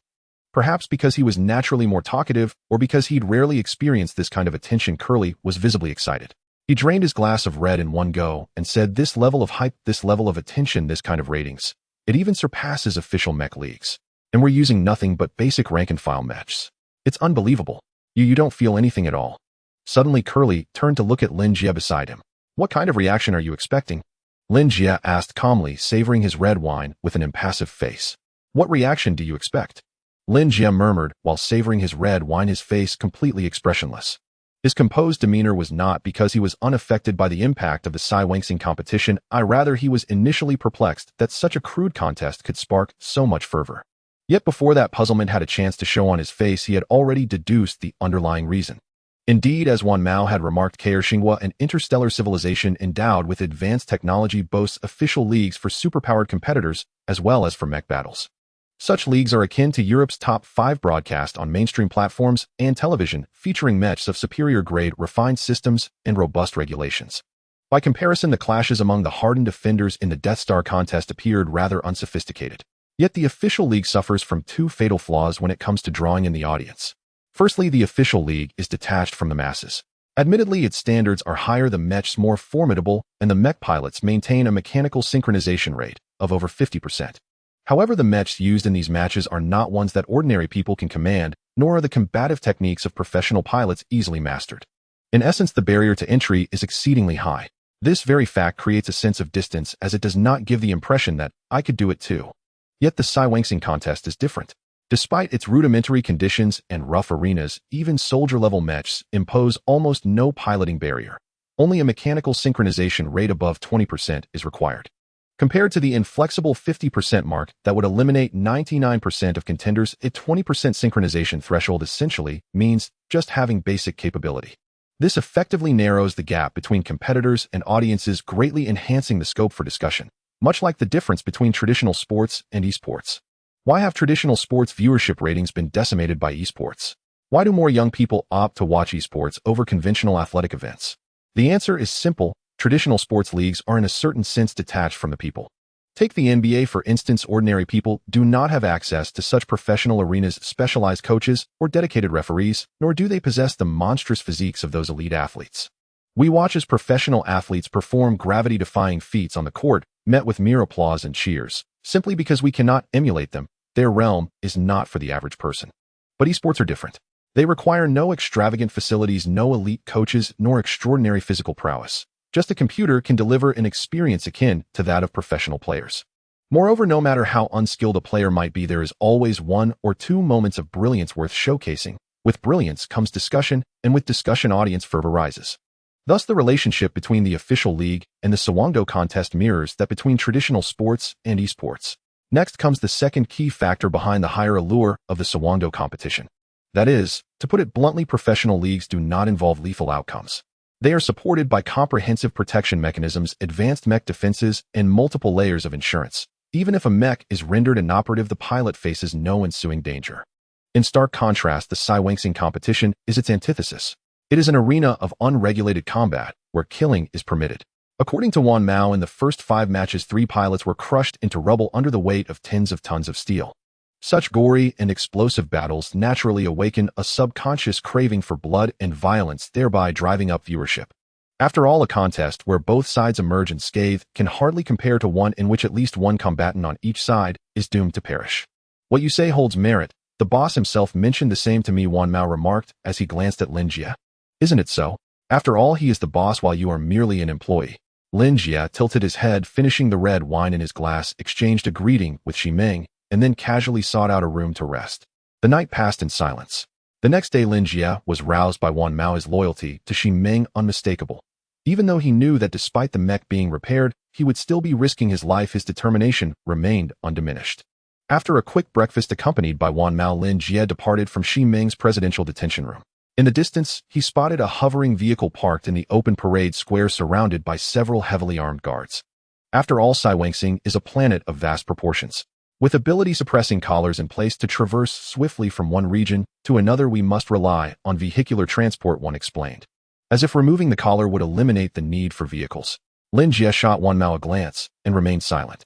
Speaker 1: Perhaps because he was naturally more talkative, or because he'd rarely experienced this kind of attention, Karl was visibly excited. He drained his glass of red in one go and said, this level of hype, this level of attention, this kind of ratings, it even surpasses official mech leagues. And we're using nothing but basic rank-and-file mechs. It's unbelievable. You don't feel anything at all. Suddenly, Karl turned to look at Lin Jie beside him. What kind of reaction are you expecting? Lin Jie asked calmly, savoring his red wine with an impassive face. What reaction do you expect? Lin Jie murmured while savoring his red wine, his face completely expressionless. His composed demeanor was not because he was unaffected by the impact of the Sci-Fi competition. Rather, he was initially perplexed that such a crude contest could spark so much fervor. Yet before that puzzlement had a chance to show on his face, he had already deduced the underlying reason. Indeed, as Wan Mao had remarked, Xinhua, an interstellar civilization endowed with advanced technology, boasts official leagues for superpowered competitors as well as for mech battles. Such leagues are akin to Europe's top 5 broadcast on mainstream platforms and television, featuring mechs of superior grade, refined systems, and robust regulations. By comparison, the clashes among the hardened offenders in the Death Star contest appeared rather unsophisticated. Yet the official league suffers from 2 fatal flaws when it comes to drawing in the audience. Firstly, the official league is detached from the masses. Admittedly, its standards are higher, the mechs more formidable, and the mech pilots maintain a mechanical synchronization rate of over 50%. However, the mechs used in these matches are not ones that ordinary people can command, nor are the combative techniques of professional pilots easily mastered. In essence, the barrier to entry is exceedingly high. This very fact creates a sense of distance, as it does not give the impression that I could do it too. Yet the Sci-Fi contest is different. Despite its rudimentary conditions and rough arenas, even soldier-level mechs impose almost no piloting barrier. Only a mechanical synchronization rate above 20% is required. Compared to the inflexible 50% mark that would eliminate 99% of contenders, a 20% synchronization threshold essentially means just having basic capability. This effectively narrows the gap between competitors and audiences, greatly enhancing the scope for discussion, much like the difference between traditional sports and esports. Why have traditional sports viewership ratings been decimated by esports? Why do more young people opt to watch esports over conventional athletic events? The answer is simple. Traditional sports leagues are in a certain sense detached from the people. Take the NBA for instance. Ordinary people do not have access to such professional arenas, specialized coaches, or dedicated referees, nor do they possess the monstrous physiques of those elite athletes. We watch as professional athletes perform gravity-defying feats on the court, met with mere applause and cheers, simply because we cannot emulate them. Their realm is not for the average person. But esports are different. They require no extravagant facilities, no elite coaches, nor extraordinary physical prowess. Just a computer can deliver an experience akin to that of professional players. Moreover, no matter how unskilled a player might be, there is always one or two moments of brilliance worth showcasing. With brilliance comes discussion, and with discussion, audience fervor rises. Thus, the relationship between the official league and the Sawangdo contest mirrors that between traditional sports and esports. Next comes the second key factor behind the higher allure of the Sawangdo competition. That is, to put it bluntly, professional leagues do not involve lethal outcomes. They are supported by comprehensive protection mechanisms, advanced mech defenses, and multiple layers of insurance. Even if a mech is rendered inoperative, the pilot faces no ensuing danger. In stark contrast, the Sci-Fi competition is its antithesis. It is an arena of unregulated combat, where killing is permitted. According to Mech+no, in the first 5 matches, 3 pilots were crushed into rubble under the weight of tens of tons of steel. Such gory and explosive battles naturally awaken a subconscious craving for blood and violence, thereby driving up viewership. After all, a contest where both sides emerge unscathed can hardly compare to one in which at least one combatant on each side is doomed to perish. What you say holds merit. The boss himself mentioned the same to me, Mech+no remarked as he glanced at Lin Jie. Isn't it so? After all, he is the boss while you are merely an employee. Lin Jie tilted his head, finishing the red wine in his glass, exchanged a greeting with Ximeng, and then casually sought out a room to rest. The night passed in silence. The next day, Lin Jie was roused by Mech+no. His loyalty to Ximeng unmistakable. Even though he knew that despite the mech being repaired, he would still be risking his life, his determination remained undiminished. After a quick breakfast accompanied by Mech+no, Lin Jie departed from Ximeng's presidential detention room. In the distance, he spotted a hovering vehicle parked in the open parade square surrounded by several heavily armed guards. After all, Sci-Fi is a planet of vast proportions. With ability-suppressing collars in place to traverse swiftly from one region to another, we must rely on vehicular transport, one explained. As if removing the collar would eliminate the need for vehicles. Lin Jie shot Mech+no a glance and remained silent.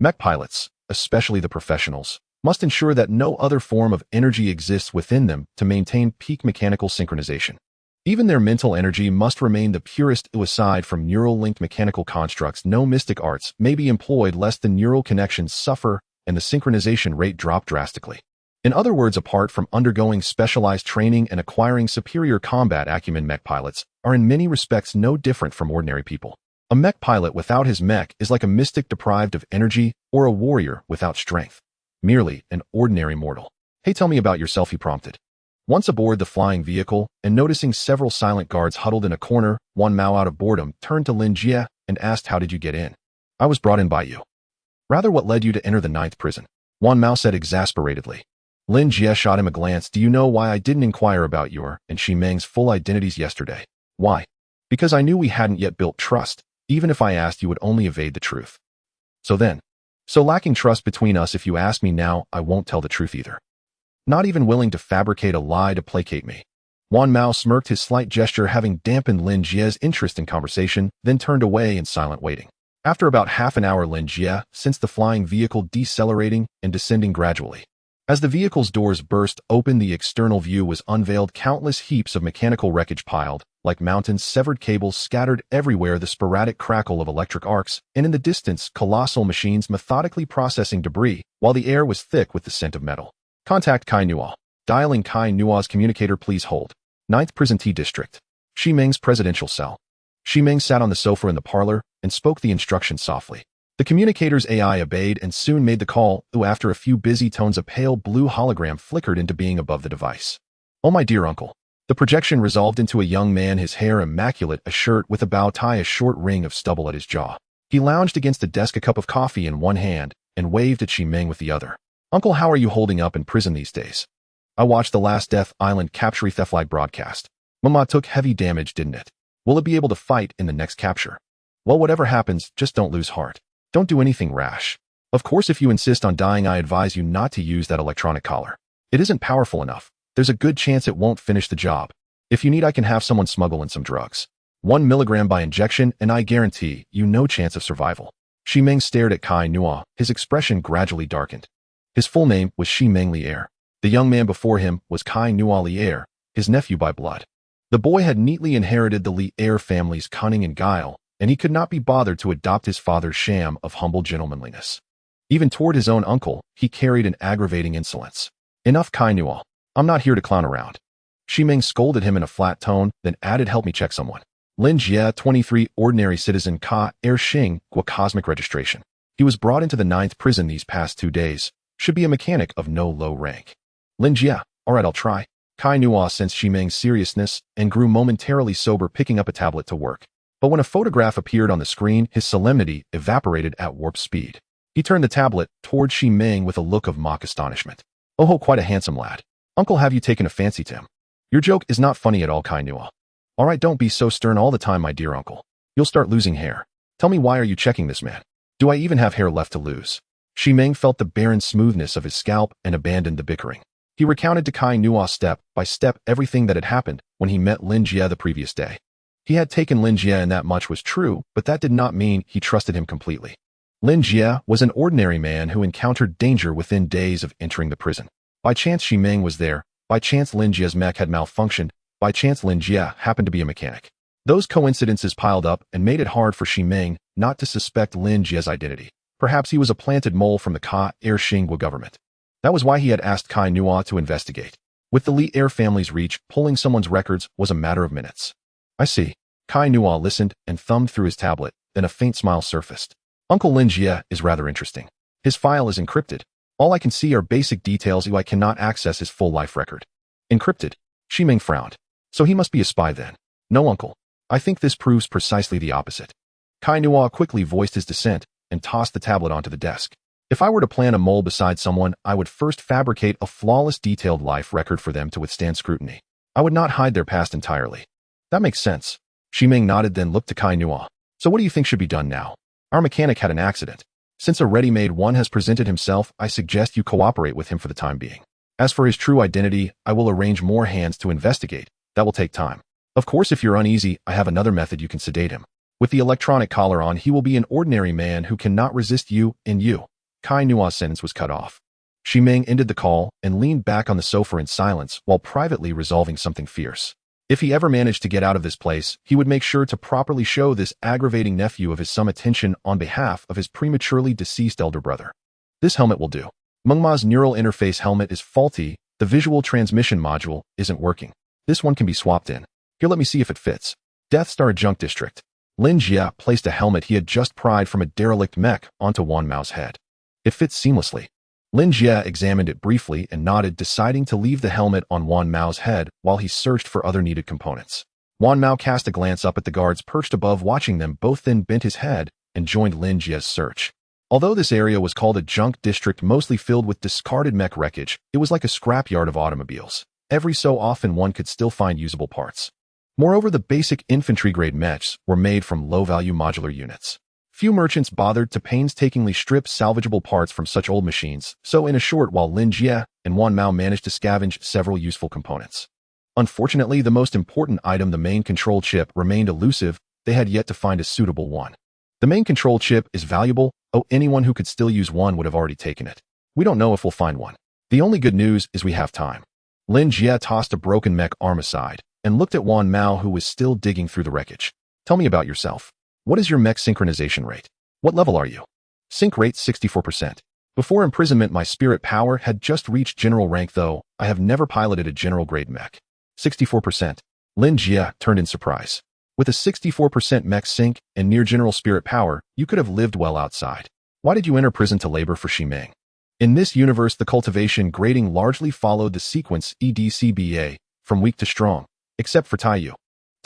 Speaker 1: Mech pilots, especially the professionals, must ensure that no other form of energy exists within them to maintain peak mechanical synchronization. Even their mental energy must remain the purest. Aside from neural-linked mechanical constructs, no mystic arts may be employed lest the neural connections suffer and the synchronization rate drop drastically. In other words, apart from undergoing specialized training and acquiring superior combat acumen, mech pilots are in many respects no different from ordinary people. A mech pilot without his mech is like a mystic deprived of energy or a warrior without strength. Merely an ordinary mortal. Hey, tell me about yourself, he prompted. Once aboard the flying vehicle and noticing several silent guards huddled in a corner, Mech+no, out of boredom, turned to Lin Jie and asked, how did you get in? I was brought in by you. Rather, what led you to enter the 9th prison? Mech+no said exasperatedly. Lin Jie shot him a glance. Do you know why I didn't inquire about your and Ximeng's full identities yesterday? Why? Because I knew we hadn't yet built trust. Even if I asked, you would only evade the truth. So lacking trust between us, if you ask me now, I won't tell the truth either. Not even willing to fabricate a lie to placate me. Mech+no smirked, his slight gesture having dampened Lin Jie's interest in conversation, then turned away in silent waiting. After about half an hour, Lin Jie sensed the flying vehicle decelerating and descending gradually. As the vehicle's doors burst open, the external view was unveiled. Countless heaps of mechanical wreckage piled, like mountains, severed cables scattered everywhere, the sporadic crackle of electric arcs, and in the distance, colossal machines methodically processing debris, while the air was thick with the scent of metal. Contact Kai Nuo. Dialing Kai Nuo's communicator, please hold. 9th Prison T District. Ximeng's presidential cell. Ximeng sat on the sofa in the parlor and spoke the instructions softly. The communicator's AI obeyed and soon made the call. After a few busy tones, a pale blue hologram flickered into being above the device. Oh, my dear uncle. The projection resolved into a young man, his hair immaculate, a shirt with a bow tie, a short ring of stubble at his jaw. He lounged against a desk, a cup of coffee in one hand, and waved at Ximeng with the other. Uncle, how are you holding up in prison these days? I watched the last Death Island capture theft-like broadcast. Mama took heavy damage, didn't it? Will it be able to fight in the next capture? Well, whatever happens, just don't lose heart. Don't do anything rash. Of course, if you insist on dying, I advise you not to use that electronic collar. It isn't powerful enough. There's a good chance it won't finish the job. If you need, I can have someone smuggle in some drugs. 1 milligram by injection, and I guarantee you no chance of survival. Ximeng stared at Kai-Nua. His expression gradually darkened. His full name was Ximeng Lier. The young man before him was Kai-Nua Lier, his nephew by blood. The boy had neatly inherited the Lier family's cunning and guile, and he could not be bothered to adopt his father's sham of humble gentlemanliness. Even toward his own uncle, he carried an aggravating insolence. Enough, Kai-Nua. I'm not here to clown around. Ximeng scolded him in a flat tone, then added, help me check someone. Lin Jie, 23, ordinary citizen Ka Xing, Gua cosmic registration. He was brought into the 9th prison these past 2 days. Should be a mechanic of no low rank. Lin Jie, alright, I'll try. Kai-Nua sensed Ximeng's seriousness and grew momentarily sober, picking up a tablet to work. But when a photograph appeared on the screen, his solemnity evaporated at warp speed. He turned the tablet toward Ximeng with a look of mock astonishment. Oh, quite a handsome lad. Uncle, have you taken a fancy to him? Your joke is not funny at all, Kai-Nua. Alright, don't be so stern all the time, my dear uncle. You'll start losing hair. Tell me, why are you checking this man? Do I even have hair left to lose? Ximeng felt the barren smoothness of his scalp and abandoned the bickering. He recounted to Kai-Nua step by step everything that had happened when he met Lin Jie the previous day. He had taken Lin Jie, and that much was true, but that did not mean he trusted him completely. Lin Jie was an ordinary man who encountered danger within days of entering the prison. By chance Ximeng was there, by chance Lin Jie's mech had malfunctioned, by chance Lin Jie happened to be a mechanic. Those coincidences piled up and made it hard for Ximeng not to suspect Lin Jie's identity. Perhaps he was a planted mole from the Ka Xing government. That was why he had asked Kai-Nua to investigate. With the Lier family's reach, pulling someone's records was a matter of minutes. I see. Kai-Nua listened and thumbed through his tablet, then a faint smile surfaced. Uncle Lin Jie is rather interesting. His file is encrypted. All I can see are basic details, I cannot access his full life record. Encrypted? Ximeng frowned. So he must be a spy then. No, uncle. I think this proves precisely the opposite. Kai-Nua quickly voiced his dissent and tossed the tablet onto the desk. If I were to plant a mole beside someone, I would first fabricate a flawless detailed life record for them to withstand scrutiny. I would not hide their past entirely. That makes sense. Ximeng nodded, then looked to Kai-Nua. So what do you think should be done now? Our mechanic had an accident. Since a ready-made one has presented himself, I suggest you cooperate with him for the time being. As for his true identity, I will arrange more hands to investigate. That will take time. Of course, if you're uneasy, I have another method. You can sedate him. With the electronic collar on, he will be an ordinary man who cannot resist you and you. Kai-Nua's sentence was cut off. Ximeng ended the call and leaned back on the sofa in silence while privately resolving something fierce. If he ever managed to get out of this place, he would make sure to properly show this aggravating nephew of his some attention on behalf of his prematurely deceased elder brother. This helmet will do. Mengma's neural interface helmet is faulty. The visual transmission module isn't working. This one can be swapped in. Here, let me see if it fits. Death Star Junk District. Lin Jie placed a helmet he had just pried from a derelict mech onto Wanmao's head. It fits seamlessly. Lin Jie examined it briefly and nodded, deciding to leave the helmet on Wanmao's head while he searched for other needed components. Wanmao cast a glance up at the guards perched above, watching them both, then bent his head and joined Lin Jie's search. Although this area was called a junk district, mostly filled with discarded mech wreckage, it was like a scrapyard of automobiles. Every so often one could still find usable parts. Moreover, the basic infantry-grade mechs were made from low-value modular units. Few merchants bothered to painstakingly strip salvageable parts from such old machines, so in a short while Lin Jie and Wanmao managed to scavenge several useful components. Unfortunately, the most important item, the main control chip, remained elusive. They had yet to find a suitable one. The main control chip is valuable. Anyone who could still use one would have already taken it. We don't know if we'll find one. The only good news is we have time. Lin Jie tossed a broken mech arm aside and looked at Wanmao, who was still digging through the wreckage. Tell me about yourself. What is your mech synchronization rate? What level are you? Sync rate 64%. Before imprisonment, my spirit power had just reached general rank, though I have never piloted a general grade mech. 64%. Lin Jie turned in surprise. With a 64% mech sync and near general spirit power, you could have lived well outside. Why did you enter prison to labor for Ximeng? In this universe, the cultivation grading largely followed the sequence EDCBA, from weak to strong, except for Taiyu.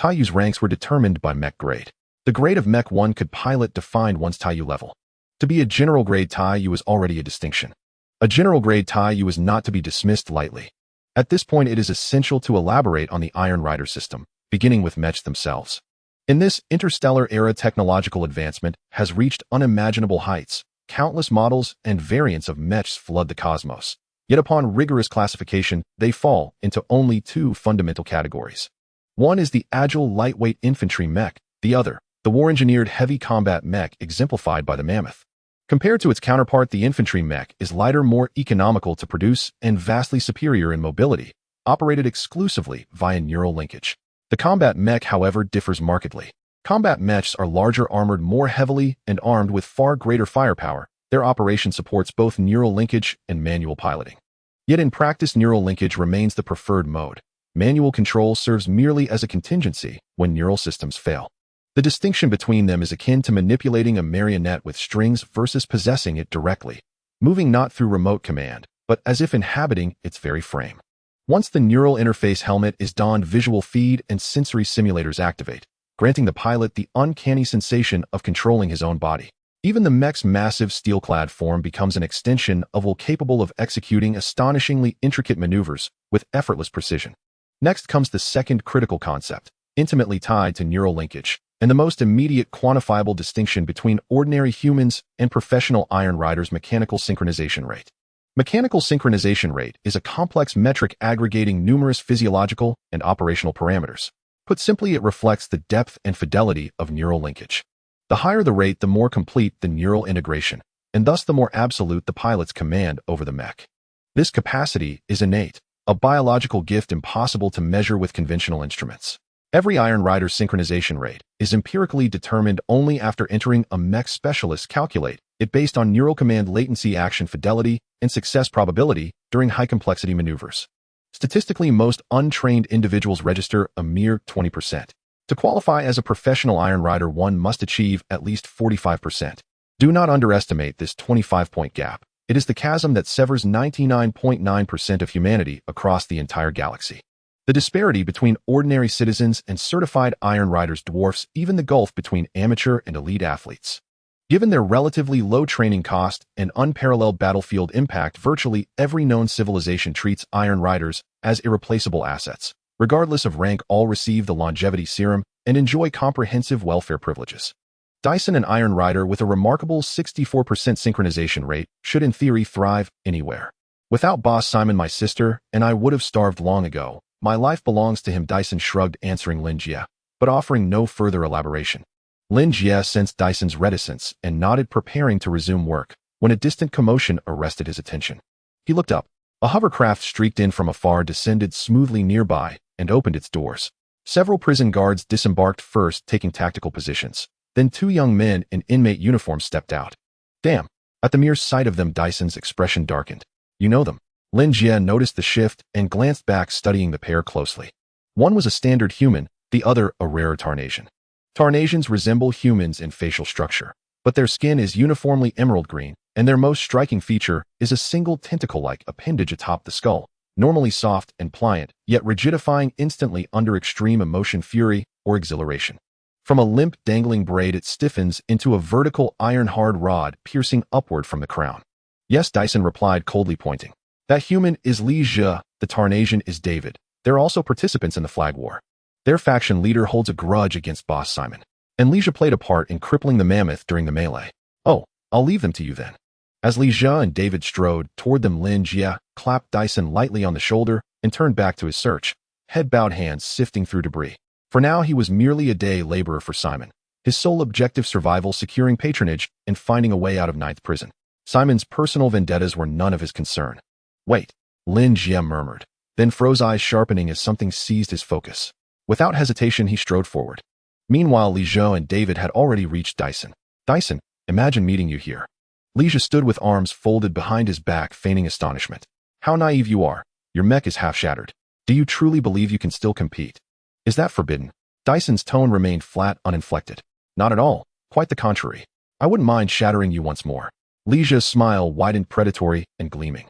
Speaker 1: Taiyu's ranks were determined by mech grade. The grade of mech 1 could pilot defined one's Taiyu level. To be a general grade Taiyu was already a distinction. A general grade Taiyu was not to be dismissed lightly. At this point, it is essential to elaborate on the Iron Rider system, beginning with mechs themselves. In this interstellar era, technological advancement has reached unimaginable heights. Countless models and variants of mechs flood the cosmos. Yet upon rigorous classification, they fall into only two fundamental categories. One is the agile, lightweight infantry mech, the other, the war-engineered heavy combat mech exemplified by the mammoth. Compared to its counterpart, the infantry mech is lighter, more economical to produce, and vastly superior in mobility, operated exclusively via neural linkage. The combat mech, however, differs markedly. Combat mechs are larger, armored more heavily, and armed with far greater firepower. Their operation supports both neural linkage and manual piloting. Yet in practice, neural linkage remains the preferred mode. Manual control serves merely as a contingency when neural systems fail. The distinction between them is akin to manipulating a marionette with strings versus possessing it directly, moving not through remote command, but as if inhabiting its very frame. Once the neural interface helmet is donned, visual feed and sensory simulators activate, granting the pilot the uncanny sensation of controlling his own body. Even the mech's massive steel-clad form becomes an extension of will, capable of executing astonishingly intricate maneuvers with effortless precision. Next comes the second critical concept, intimately tied to neural linkage, and the most immediate quantifiable distinction between ordinary humans and professional Iron Riders: mechanical synchronization rate. Mechanical synchronization rate is a complex metric aggregating numerous physiological and operational parameters. Put simply, it reflects the depth and fidelity of neural linkage. The higher the rate, the more complete the neural integration, and thus the more absolute the pilot's command over the mech. This capacity is innate, a biological gift impossible to measure with conventional instruments. Every Iron Rider synchronization rate is empirically determined only after entering a mech specialist calculate it based on neural command latency, action fidelity, and success probability during high-complexity maneuvers. Statistically, most untrained individuals register a mere 20%. To qualify as a professional Iron Rider, one must achieve at least 45%. Do not underestimate this 25-point gap. It is the chasm that severs 99.9% of humanity across the entire galaxy. The disparity between ordinary citizens and certified Iron Riders dwarfs even the gulf between amateur and elite athletes. Given their relatively low training cost and unparalleled battlefield impact, virtually every known civilization treats Iron Riders as irreplaceable assets. Regardless of rank, all receive the longevity serum and enjoy comprehensive welfare privileges. Dyson, an Iron Rider with a remarkable 64% synchronization rate, should in theory thrive anywhere. Without Boss Simon, my sister and I would have starved long ago. My life belongs to him, Dyson shrugged, answering Lin Jie, but offering no further elaboration. Lin Jie sensed Dyson's reticence and nodded, preparing to resume work, when a distant commotion arrested his attention. He looked up. A hovercraft streaked in from afar, descended smoothly nearby, and opened its doors. Several prison guards disembarked, first taking tactical positions. Then two young men in inmate uniforms stepped out. Damn! At the mere sight of them, Dyson's expression darkened. You know them? Lin Jie noticed the shift and glanced back, studying the pair closely. One was a standard human, the other a rare Tarnasian. Tarnasians resemble humans in facial structure, but their skin is uniformly emerald green, and their most striking feature is a single tentacle-like appendage atop the skull, normally soft and pliant, yet rigidifying instantly under extreme emotion, fury, or exhilaration. From a limp, dangling braid, it stiffens into a vertical, iron-hard rod piercing upward from the crown. Yes, Dyson replied, coldly pointing. That human is Lin Jie, the Tarnasian is David. They're also participants in the Flag War. Their faction leader holds a grudge against Boss Simon, and Lin Jie played a part in crippling the mammoth during the melee. Oh, I'll leave them to you then. As Lin Jie and David strode toward them, Lin Jie clapped Dyson lightly on the shoulder and turned back to his search, head bowed, hands sifting through debris. For now, he was merely a day laborer for Simon, his sole objective survival, securing patronage, and finding a way out of Ninth Prison. Simon's personal vendettas were none of his concern. Wait, Lin Jie murmured, then froze, eyes sharpening as something seized his focus. Without hesitation, he strode forward. Meanwhile, Lin Jie and David had already reached Dyson. Dyson, imagine meeting you here. Lin Jie stood with arms folded behind his back, feigning astonishment. How naive you are. Your mech is half shattered. Do you truly believe you can still compete? Is that forbidden? Dyson's tone remained flat, uninflected. Not at all. Quite the contrary. I wouldn't mind shattering you once more. Lin Jie's smile widened, predatory and gleaming.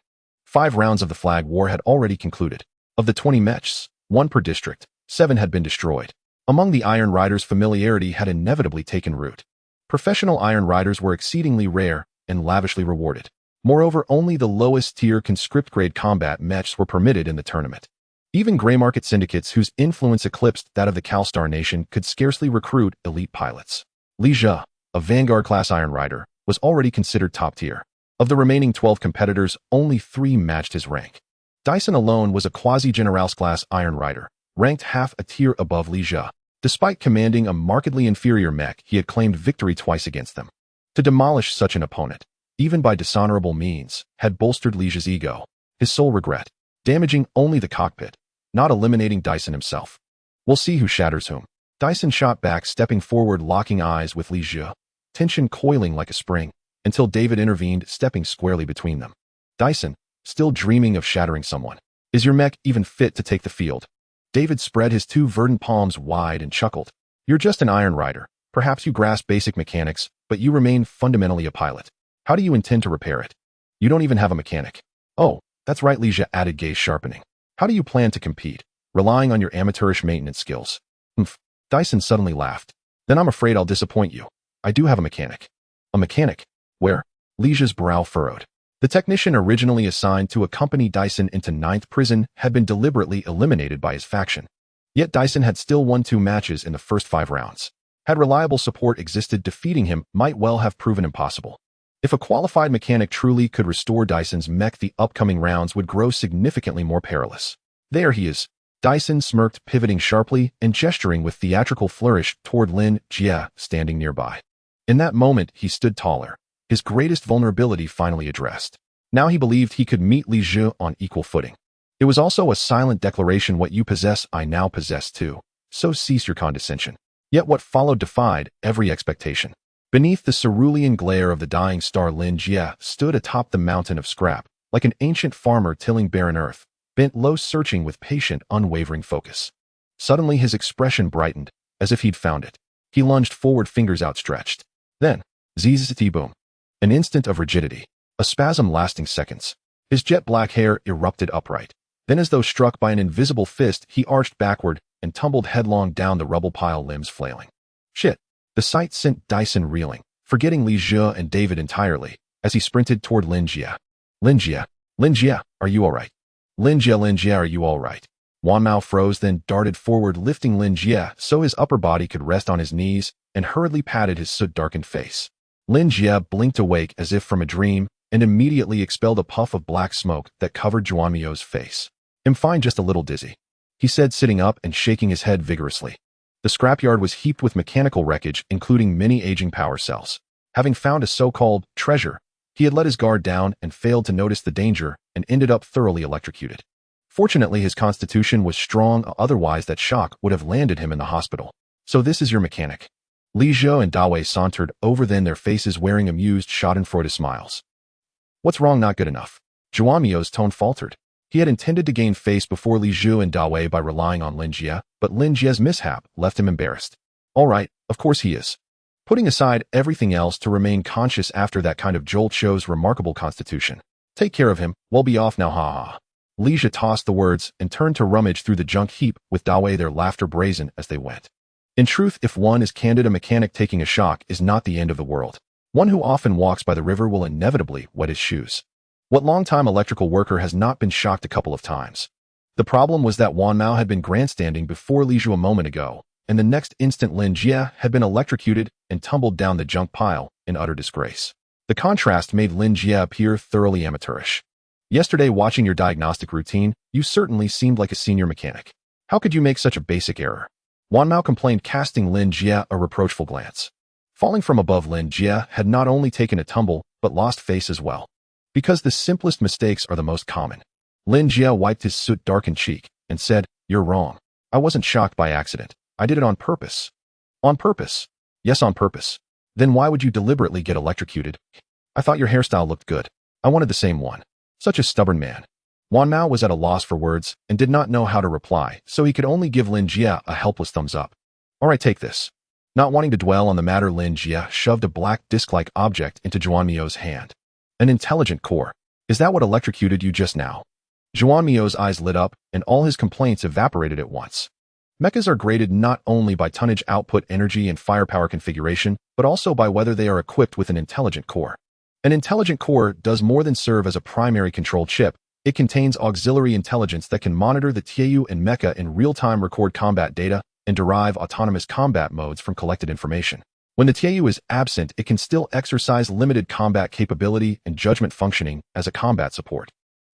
Speaker 1: 5 rounds of the Flag War had already concluded. Of the 20 mechs, 1 per district, 7 had been destroyed. Among the Iron Riders, familiarity had inevitably taken root. Professional Iron Riders were exceedingly rare and lavishly rewarded. Moreover, only the lowest-tier conscript-grade combat mechs were permitted in the tournament. Even gray market syndicates whose influence eclipsed that of the CalStar Nation could scarcely recruit elite pilots. Lin Jie, a Vanguard-class Iron Rider, was already considered top-tier. Of the remaining 12 competitors, only 3 matched his rank. Dyson alone was a quasi-Generals-class Iron Rider, ranked half a tier above Lin Jie. Despite commanding a markedly inferior mech, he had claimed victory twice against them. To demolish such an opponent, even by dishonorable means, had bolstered Lin Jie's ego. His sole regret, damaging only the cockpit, not eliminating Dyson himself. We'll see who shatters whom. Dyson shot back, stepping forward, locking eyes with Lin Jie, tension coiling like a spring, until David intervened, stepping squarely between them. Dyson, still dreaming of shattering someone. Is your mech even fit to take the field? David spread his 2 verdant palms wide and chuckled. You're just an Iron Rider. Perhaps you grasp basic mechanics, but you remain fundamentally a pilot. How do you intend to repair it? You don't even have a mechanic. Oh, that's right, Lin Jie added, gaze sharpening. How do you plan to compete? Relying on your amateurish maintenance skills. Humph. Dyson suddenly laughed. Then I'm afraid I'll disappoint you. I do have a mechanic. A mechanic? Where? Lin Jie's brow furrowed. The technician originally assigned to accompany Dyson into 9th prison had been deliberately eliminated by his faction. Yet Dyson had still won 2 matches in the first 5 rounds. Had reliable support existed, defeating him might well have proven impossible. If a qualified mechanic truly could restore Dyson's mech, the upcoming rounds would grow significantly more perilous. There he is. Dyson smirked, pivoting sharply and gesturing with theatrical flourish toward Lin Jie, standing nearby. In that moment, he stood taller, his greatest vulnerability finally addressed. Now he believed he could meet Lin Jie on equal footing. It was also a silent declaration: what you possess, I now possess too, so cease your condescension. Yet what followed defied every expectation. Beneath the cerulean glare of the dying star, Lin Jie stood atop the mountain of scrap, like an ancient farmer tilling barren earth, bent low, searching with patient, unwavering focus. Suddenly his expression brightened, as if he'd found it. He lunged forward, fingers outstretched. Then, zzz-boom. An instant of rigidity, a spasm lasting seconds. His jet-black hair erupted upright. Then, as though struck by an invisible fist, he arched backward and tumbled headlong down the rubble pile, limbs flailing. Shit! The sight sent Dyson reeling, forgetting Lin Jie and David entirely, as he sprinted toward Lin Jie. Lin Jie! Lin Jie, are you all right? Lin Jie, are you all right? Wanmao froze, then darted forward, lifting Lin Jie so his upper body could rest on his knees, and hurriedly patted his soot-darkened face. Lin Jie blinked awake as if from a dream, and immediately expelled a puff of black smoke that covered Juanmio's face. I'm fine, just a little dizzy, he said, sitting up and shaking his head vigorously. The scrapyard was heaped with mechanical wreckage, including many aging power cells. Having found a so-called treasure, he had let his guard down and failed to notice the danger and ended up thoroughly electrocuted. Fortunately, his constitution was strong, otherwise that shock would have landed him in the hospital. So this is your mechanic? Lin Jie and Dawei sauntered over, then their faces wearing amused schadenfreude smiles. What's wrong? Not good enough. Juanmio's tone faltered. He had intended to gain face before Lin Jie and Dawei by relying on Lin Jie, but Lin Jie's mishap left him embarrassed. All right, of course he is. Putting aside everything else, to remain conscious after that kind of jolt shows remarkable constitution. Take care of him, we'll be off now, ha ha. Lin Jie tossed the words and turned to rummage through the junk heap, with Dawei, their laughter brazen as they went. In truth, if one is candid, a mechanic taking a shock is not the end of the world. One who often walks by the river will inevitably wet his shoes. What longtime electrical worker has not been shocked a couple of times? The problem was that Wanmao had been grandstanding before Lin Jie a moment ago, and the next instant Lin Jie had been electrocuted and tumbled down the junk pile in utter disgrace. The contrast made Lin Jie appear thoroughly amateurish. Yesterday, watching your diagnostic routine, you certainly seemed like a senior mechanic. How could you make such a basic error? Wanmao complained, casting Lin Jie a reproachful glance. Falling from above, Lin Jie had not only taken a tumble, but lost face as well. Because the simplest mistakes are the most common. Lin Jie wiped his soot-darkened cheek and said, "You're wrong. I wasn't shocked by accident. I did it on purpose." On purpose? Yes, on purpose. Then why would you deliberately get electrocuted? I thought your hairstyle looked good. I wanted the same one. Such a stubborn man. Wanmao was at a loss for words and did not know how to reply, so he could only give Lin Jie a helpless thumbs up. All right, take this. Not wanting to dwell on the matter, Lin Jie shoved a black disc-like object into Juanmio's hand. An intelligent core. Is that what electrocuted you just now? Juanmio's eyes lit up, and all his complaints evaporated at once. Mechas are graded not only by tonnage output, energy, and firepower configuration, but also by whether they are equipped with an intelligent core. An intelligent core does more than serve as a primary control chip. It contains auxiliary intelligence that can monitor the TAU and mecha in real-time, record combat data, and derive autonomous combat modes from collected information. When the TAU is absent, it can still exercise limited combat capability and judgment functioning as a combat support.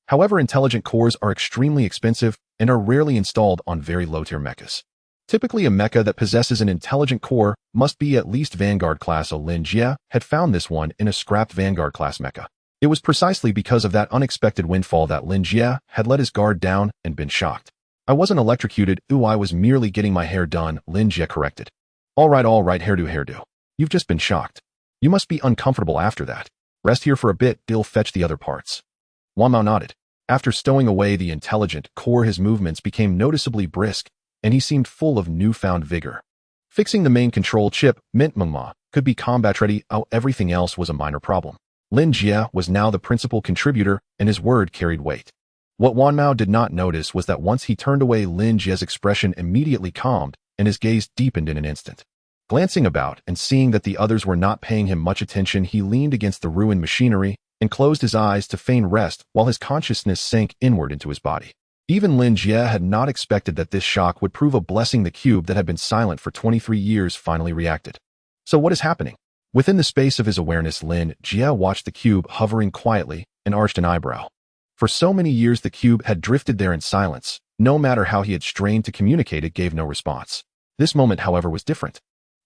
Speaker 1: However, intelligent cores are extremely expensive and are rarely installed on very low-tier mechas. Typically, a mecha that possesses an intelligent core must be at least Vanguard class. Lin Jie had found this one in a scrapped Vanguard class mecha. It was precisely because of that unexpected windfall that Lin Jie had let his guard down and been shocked. I wasn't electrocuted. I was merely getting my hair done, Lin Jie corrected. All right, hairdo. You've just been shocked. You must be uncomfortable after that. Rest here for a bit, I'll fetch the other parts. Wan Mao nodded. After stowing away the intelligent core, his movements became noticeably brisk, and he seemed full of newfound vigor. Fixing the main control chip, Mech+no, could be combat ready. Everything else was a minor problem. Lin Jie was now the principal contributor, and his word carried weight. What Wan Mao did not notice was that once he turned away, Lin Jie's expression immediately calmed, and his gaze deepened in an instant. Glancing about and seeing that the others were not paying him much attention, he leaned against the ruined machinery and closed his eyes to feign rest while his consciousness sank inward into his body. Even Lin Jie had not expected that this shock would prove a blessing. The cube that had been silent for 23 years finally reacted. So what is happening? Within the space of his awareness, Lin Jie watched the cube hovering quietly and arched an eyebrow. For so many years, the cube had drifted there in silence. No matter how he had strained to communicate, it gave no response. This moment, however, was different.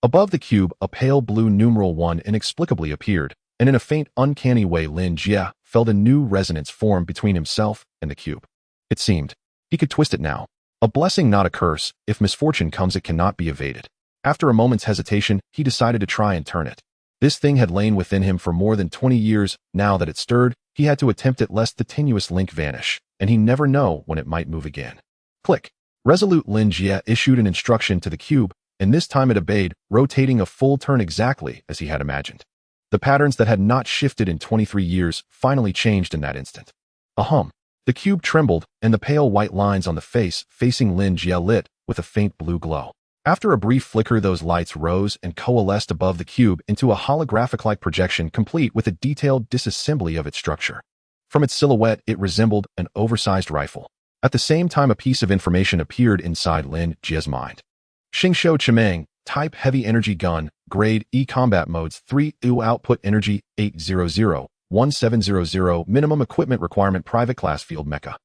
Speaker 1: Above the cube, a pale blue numeral 1 inexplicably appeared, and in a faint, uncanny way, Lin Jie felt a new resonance form between himself and the cube. It seemed he could twist it now. A blessing, not a curse. If misfortune comes, it cannot be evaded. After a moment's hesitation, he decided to try and turn it. This thing had lain within him for more than 20 years. Now that it stirred, he had to attempt it lest the tenuous link vanish, and he never know when it might move again. Click. Resolute, Lin Jie issued an instruction to the cube, and this time it obeyed, rotating a full turn exactly as he had imagined. The patterns that had not shifted in 23 years finally changed in that instant. A hum. The cube trembled, and the pale white lines on the face facing Lin Jie lit with a faint blue glow. After a brief flicker, those lights rose and coalesced above the cube into a holographic-like projection, complete with a detailed disassembly of its structure. From its silhouette, it resembled an oversized rifle. At the same time, a piece of information appeared inside Lin Jie's mind. Xingshou Chimeng, type heavy energy gun, grade E, combat modes 3, output energy 800-1700, minimum equipment requirement, private class field mecha.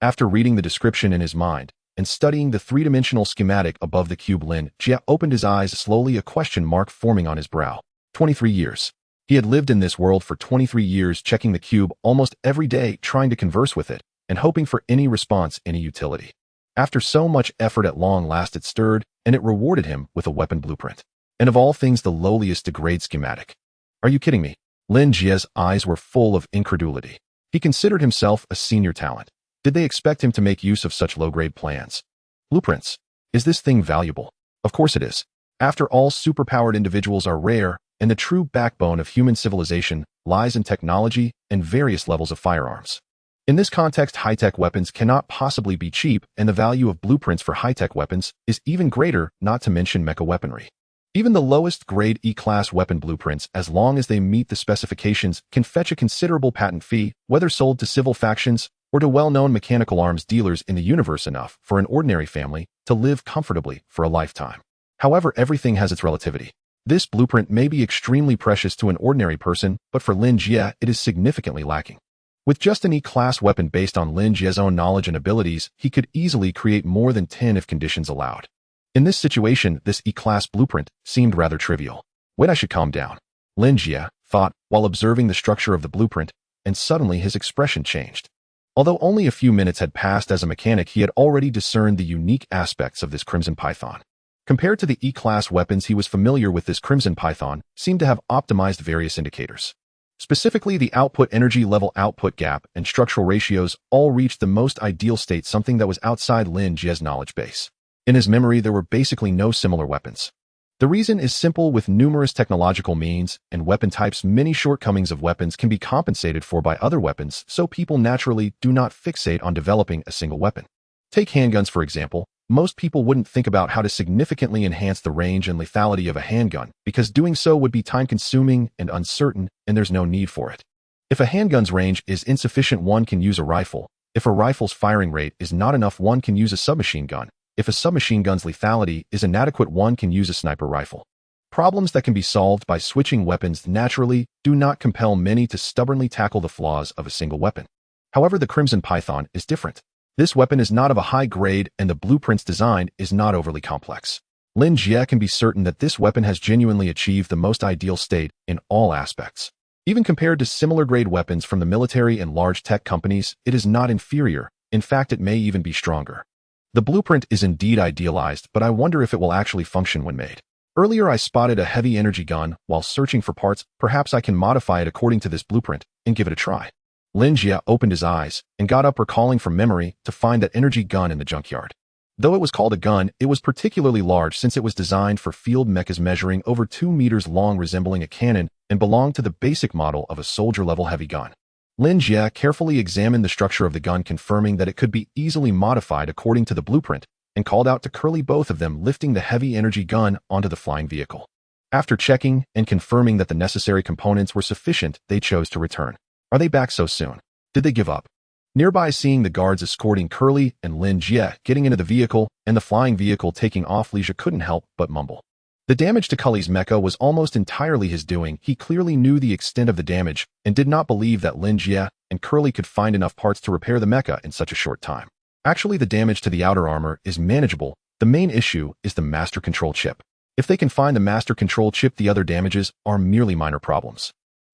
Speaker 1: After reading the description in his mind and studying the three-dimensional schematic above the cube, Lin Jie opened his eyes slowly, a question mark forming on his brow. 23 years. He had lived in this world for 23 years, checking the cube almost every day, trying to converse with it, and hoping for any response, any utility. After so much effort, at long last it stirred, and it rewarded him with a weapon blueprint. And of all things, the lowliest degrade schematic. Are you kidding me? Lin Jie's eyes were full of incredulity. He considered himself a senior talent. Did they expect him to make use of such low-grade plans? Blueprints. Is this thing valuable? Of course it is. After all, superpowered individuals are rare, and the true backbone of human civilization lies in technology and various levels of firearms. In this context, high-tech weapons cannot possibly be cheap, and the value of blueprints for high-tech weapons is even greater, not to mention mecha weaponry. Even the lowest grade E-class weapon blueprints, as long as they meet the specifications, can fetch a considerable patent fee, whether sold to civil factions or to well-known mechanical arms dealers in the universe, enough for an ordinary family to live comfortably for a lifetime. However, everything has its relativity. This blueprint may be extremely precious to an ordinary person, but for Lin Jie, it is significantly lacking. With just an E-class weapon based on Lin Jie's own knowledge and abilities, he could easily create more than 10 if conditions allowed. In this situation, this E-class blueprint seemed rather trivial. Wait, I should calm down, Lin Jie thought while observing the structure of the blueprint, and suddenly his expression changed. Although only a few minutes had passed as a mechanic, he had already discerned the unique aspects of this Crimson Python. Compared to the E-class weapons he was familiar with, this Crimson Python seemed to have optimized various indicators. Specifically, the output energy level, output gap, and structural ratios all reached the most ideal state, something that was outside Lin Jie's knowledge base. In his memory, there were basically no similar weapons. The reason is simple: with numerous technological means and weapon types, many shortcomings of weapons can be compensated for by other weapons, so people naturally do not fixate on developing a single weapon. Take handguns, for example. Most people wouldn't think about how to significantly enhance the range and lethality of a handgun because doing so would be time-consuming and uncertain, and there's no need for it. If a handgun's range is insufficient, one can use a rifle. If a rifle's firing rate is not enough, one can use a submachine gun. If a submachine gun's lethality is inadequate, one can use a sniper rifle. Problems that can be solved by switching weapons naturally do not compel many to stubbornly tackle the flaws of a single weapon. However, the Crimson Python is different. This weapon is not of a high grade and the blueprint's design is not overly complex. Lin Jie can be certain that this weapon has genuinely achieved the most ideal state in all aspects. Even compared to similar grade weapons from the military and large tech companies, it is not inferior. In fact, it may even be stronger. The blueprint is indeed idealized, but I wonder if it will actually function when made. Earlier I spotted a heavy energy gun while searching for parts. Perhaps I can modify it according to this blueprint and give it a try. Lin Jie opened his eyes and got up, recalling from memory to find that energy gun in the junkyard. Though it was called a gun, it was particularly large since it was designed for field mechas measuring over 2 meters long, resembling a cannon, and belonged to the basic model of a soldier-level heavy gun. Lin Jie carefully examined the structure of the gun, confirming that it could be easily modified according to the blueprint, and called out to Karl, both of them lifting the heavy energy gun onto the flying vehicle. After checking and confirming that the necessary components were sufficient, they chose to return. Are they back so soon? Did they give up? Nearby, seeing the guards escorting Karl and Lin Jie getting into the vehicle and the flying vehicle taking off, Lin Jie couldn't help but mumble. The damage to Karl's mecha was almost entirely his doing. He clearly knew the extent of the damage and did not believe that Lin Jie and Karl could find enough parts to repair the mecha in such a short time. Actually, the damage to the outer armor is manageable. The main issue is the master control chip. If they can find the master control chip, the other damages are merely minor problems.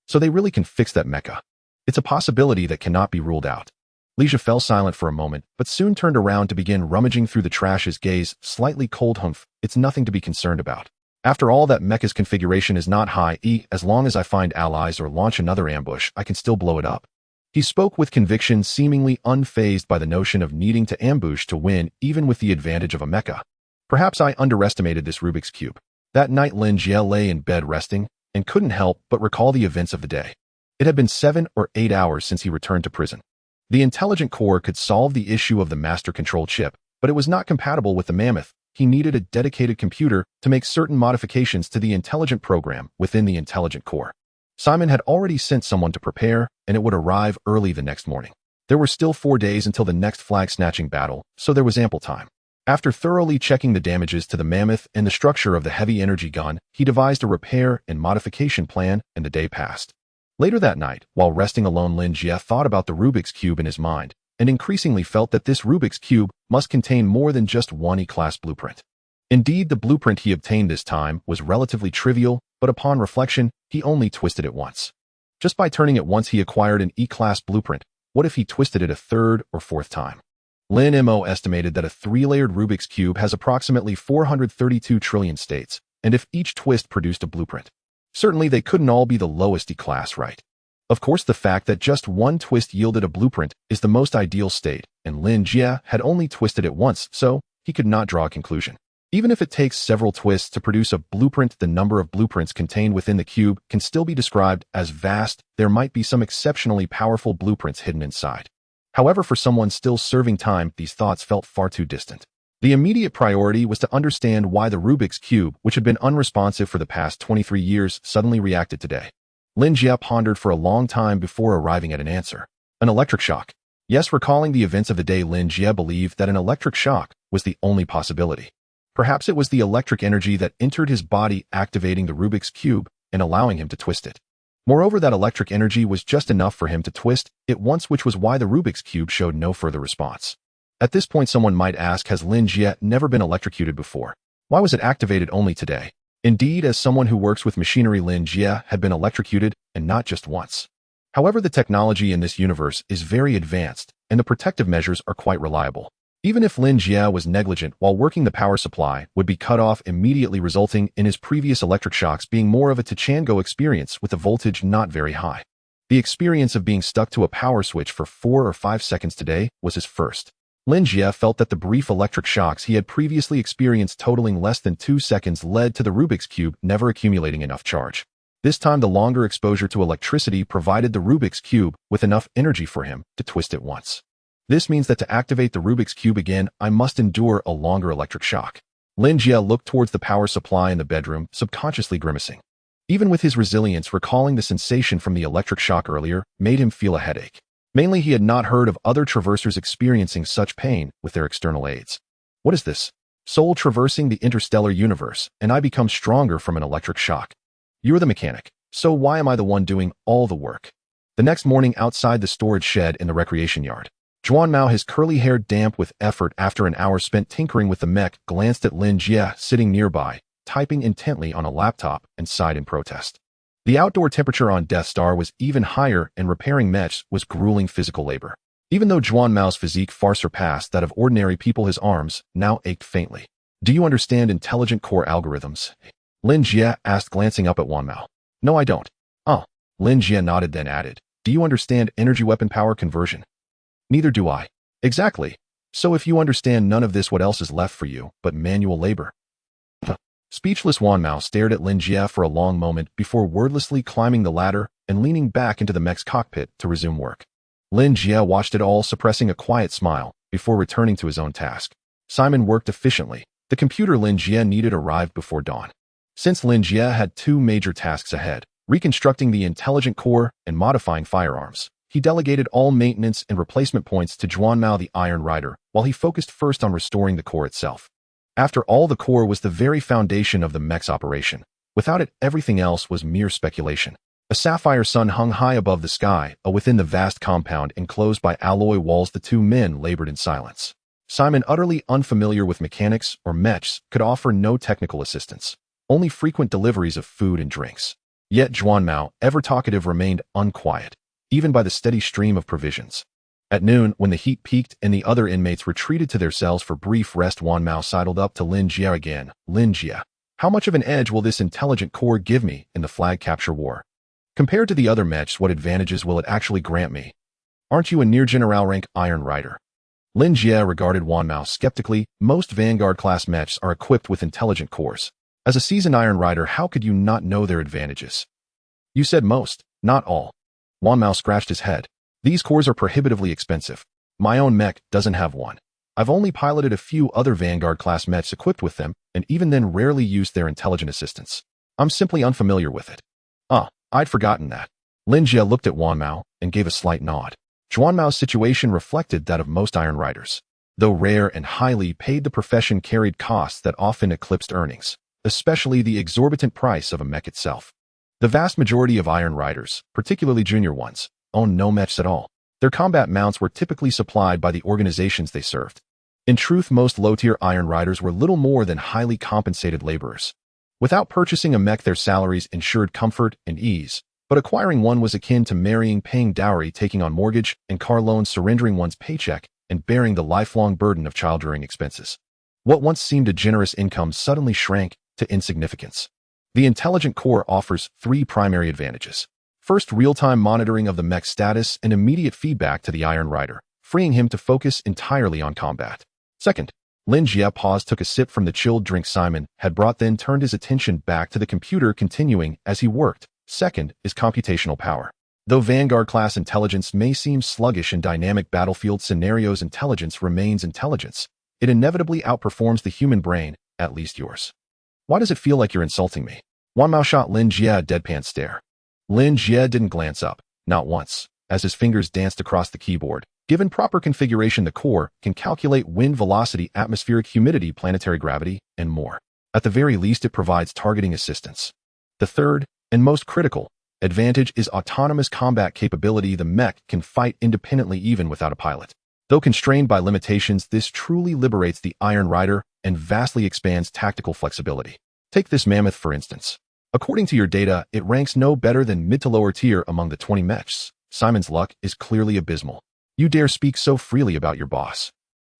Speaker 1: So they really can fix that mecha. It's a possibility that cannot be ruled out. Lin Jie fell silent for a moment, but soon turned around to begin rummaging through the trash, his gaze slightly cold. Humph, it's nothing to be concerned about. After all, that mecha's configuration is not high. As long as I find allies or launch another ambush, I can still blow it up. He spoke with conviction, seemingly unfazed by the notion of needing to ambush to win, even with the advantage of a mecha. Perhaps I underestimated this Rubik's Cube. That night, Lin Jie lay in bed resting and couldn't help but recall the events of the day. It had been 7 or 8 hours since he returned to prison. The intelligent core could solve the issue of the master control chip, but it was not compatible with the mammoth. He needed a dedicated computer to make certain modifications to the intelligent program within the intelligent core. Simon had already sent someone to prepare, and it would arrive early the next morning. There were still 4 days until the next flag-snatching battle, so there was ample time. After thoroughly checking the damages to the mammoth and the structure of the heavy energy gun, he devised a repair and modification plan, and the day passed. Later that night, while resting alone, Lin Jie thought about the Rubik's Cube in his mind, and increasingly felt that this Rubik's Cube must contain more than just one E-class blueprint. Indeed, the blueprint he obtained this time was relatively trivial, but upon reflection, he only twisted it once. Just by turning it once, he acquired an E-class blueprint. What if he twisted it a third or fourth time? Lin Mo estimated that a 3-layered Rubik's Cube has approximately 432 trillion states, and if each twist produced a blueprint, certainly they couldn't all be the lowest E-class, right? Of course, the fact that just one twist yielded a blueprint is the most ideal state, and Lin Jie had only twisted it once, so he could not draw a conclusion. Even if it takes several twists to produce a blueprint, the number of blueprints contained within the cube can still be described as vast. There might be some exceptionally powerful blueprints hidden inside. However, for someone still serving time, these thoughts felt far too distant. The immediate priority was to understand why the Rubik's Cube, which had been unresponsive for the past 23 years, suddenly reacted today. Lin Jie pondered for a long time before arriving at an answer. An electric shock. Yes, recalling the events of the day, Lin Jie believed that an electric shock was the only possibility. Perhaps it was the electric energy that entered his body, activating the Rubik's Cube and allowing him to twist it. Moreover, that electric energy was just enough for him to twist it once, which was why the Rubik's Cube showed no further response. At this point, someone might ask, has Lin Jie never been electrocuted before? Why was it activated only today? Indeed, as someone who works with machinery, Lin Jie had been electrocuted, and not just once. However, the technology in this universe is very advanced, and the protective measures are quite reliable. Even if Lin Jie was negligent while working, the power supply would be cut off immediately, resulting in his previous electric shocks being more of a Tachango experience with the voltage not very high. The experience of being stuck to a power switch for 4 or 5 seconds today was his first. Lin Jie felt that the brief electric shocks he had previously experienced, totaling less than 2 seconds, led to the Rubik's Cube never accumulating enough charge. This time, the longer exposure to electricity provided the Rubik's Cube with enough energy for him to twist it once. This means that to activate the Rubik's Cube again, I must endure a longer electric shock. Lin Jie looked towards the power supply in the bedroom, subconsciously grimacing. Even with his resilience, recalling the sensation from the electric shock earlier made him feel a headache. Mainly, he had not heard of other traversers experiencing such pain with their external aids. What is this? Soul traversing the interstellar universe, and I become stronger from an electric shock. You're the mechanic, so why am I the one doing all the work? The next morning, outside the storage shed in the recreation yard, Mech+no, his curly hair damp with effort after an hour spent tinkering with the mech, glanced at Lin Jie sitting nearby, typing intently on a laptop, and sighed in protest. The outdoor temperature on Death Star was even higher, and repairing mechs was grueling physical labor. Even though Mech+no's physique far surpassed that of ordinary people, his arms now ached faintly. Do you understand intelligent core algorithms? Lin Jie asked, glancing up at Mech+no. No, I don't. Oh. Lin Jie nodded, then added, do you understand energy weapon power conversion? Neither do I. Exactly. So if you understand none of this, what else is left for you but manual labor? Speechless, Mech+no stared at Lin Jie for a long moment before wordlessly climbing the ladder and leaning back into the mech's cockpit to resume work. Lin Jie watched it all, suppressing a quiet smile before returning to his own task. Simon worked efficiently. The computer Lin Jie needed arrived before dawn. Since Lin Jie had two major tasks ahead, reconstructing the intelligent core and modifying firearms, he delegated all maintenance and replacement points to Mech+no the Iron Rider, while he focused first on restoring the core itself. After all, the core was the very foundation of the mech's operation. Without it, everything else was mere speculation. A sapphire sun hung high above the sky, within the vast compound enclosed by alloy walls. The two men labored in silence. Simon, utterly unfamiliar with mechanics or mechs, could offer no technical assistance, only frequent deliveries of food and drinks. Yet Mech+no, ever talkative, remained unquiet, even by the steady stream of provisions. At noon, when the heat peaked and the other inmates retreated to their cells for brief rest, Mech+no sidled up to Lin Jie again. Lin Jie, how much of an edge will this intelligent core give me in the flag capture war? Compared to the other mechs, what advantages will it actually grant me? Aren't you a near general rank Iron Rider? Lin Jie regarded Mech+no skeptically. Most Vanguard-class mechs are equipped with intelligent cores. As a seasoned Iron Rider, how could you not know their advantages? You said most, not all. Mech+no scratched his head. These cores are prohibitively expensive. My own mech doesn't have one. I've only piloted a few other Vanguard-class mechs equipped with them, and even then rarely used their intelligent assistance. I'm simply unfamiliar with it. I'd forgotten that. Lin Jie looked at Mech+no and gave a slight nod. Mech+no's situation reflected that of most Iron Riders. Though rare and highly paid, the profession carried costs that often eclipsed earnings, especially the exorbitant price of a mech itself. The vast majority of Iron Riders, particularly junior ones, owned no mechs at all. Their combat mounts were typically supplied by the organizations they served. In truth, most low-tier Iron Riders were little more than highly compensated laborers. Without purchasing a mech, their salaries ensured comfort and ease, but acquiring one was akin to marrying, paying dowry, taking on mortgage and car loans, surrendering one's paycheck, and bearing the lifelong burden of child-rearing expenses. What once seemed a generous income suddenly shrank to insignificance. The intelligent core offers three primary advantages. First, real-time monitoring of the mech's status and immediate feedback to the Iron Rider, freeing him to focus entirely on combat. Second, Lin Jie paused, took a sip from the chilled drink Simon had brought, then turned his attention back to the computer, continuing as he worked. Second is computational power. Though Vanguard-class intelligence may seem sluggish in dynamic battlefield scenarios, intelligence remains intelligence. It inevitably outperforms the human brain, at least yours. Why does it feel like you're insulting me? Mech+no shot Lin Jie a deadpan stare. Lin Jie didn't glance up, not once, as his fingers danced across the keyboard. Given proper configuration, the core can calculate wind velocity, atmospheric humidity, planetary gravity, and more. At the very least, it provides targeting assistance. The third, and most critical, advantage is autonomous combat capability. The mech can fight independently even without a pilot. Though constrained by limitations, this truly liberates the Iron Rider and vastly expands tactical flexibility. Take this mammoth, for instance. According to your data, it ranks no better than mid to lower tier among the 20 mechs. Simon's luck is clearly abysmal. You dare speak so freely about your boss.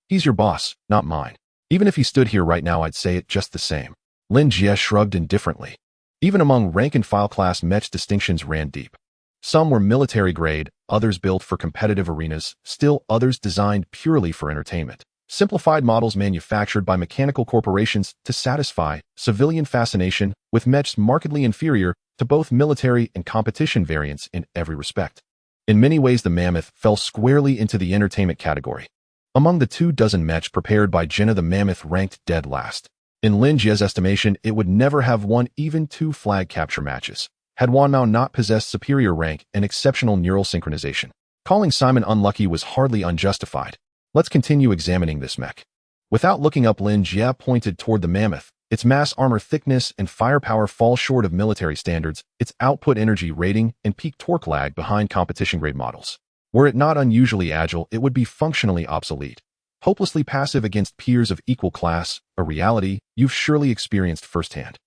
Speaker 1: He's your boss, not mine. Even if he stood here right now, I'd say it just the same. Lin Jie shrugged indifferently. Even among rank-and-file class mechs, distinctions ran deep. Some were military-grade, others built for competitive arenas, still others designed purely for entertainment. Simplified models manufactured by mechanical corporations to satisfy civilian fascination, with mechs markedly inferior to both military and competition variants in every respect. In many ways, the mammoth fell squarely into the entertainment category. Among the 24 mechs prepared by Jenna, the mammoth ranked dead last. In Lin Jie's estimation, it would never have won even 2 flag capture matches, had Wanmao not possessed superior rank and exceptional neural synchronization. Calling Simon unlucky was hardly unjustified. Let's continue examining this mech. Without looking up, Lin Jie pointed toward the mammoth. Its mass armor thickness and firepower fall short of military standards, its output energy rating and peak torque lag behind competition-grade models. Were it not unusually agile, it would be functionally obsolete. Hopelessly passive against peers of equal class, a reality you've surely experienced firsthand.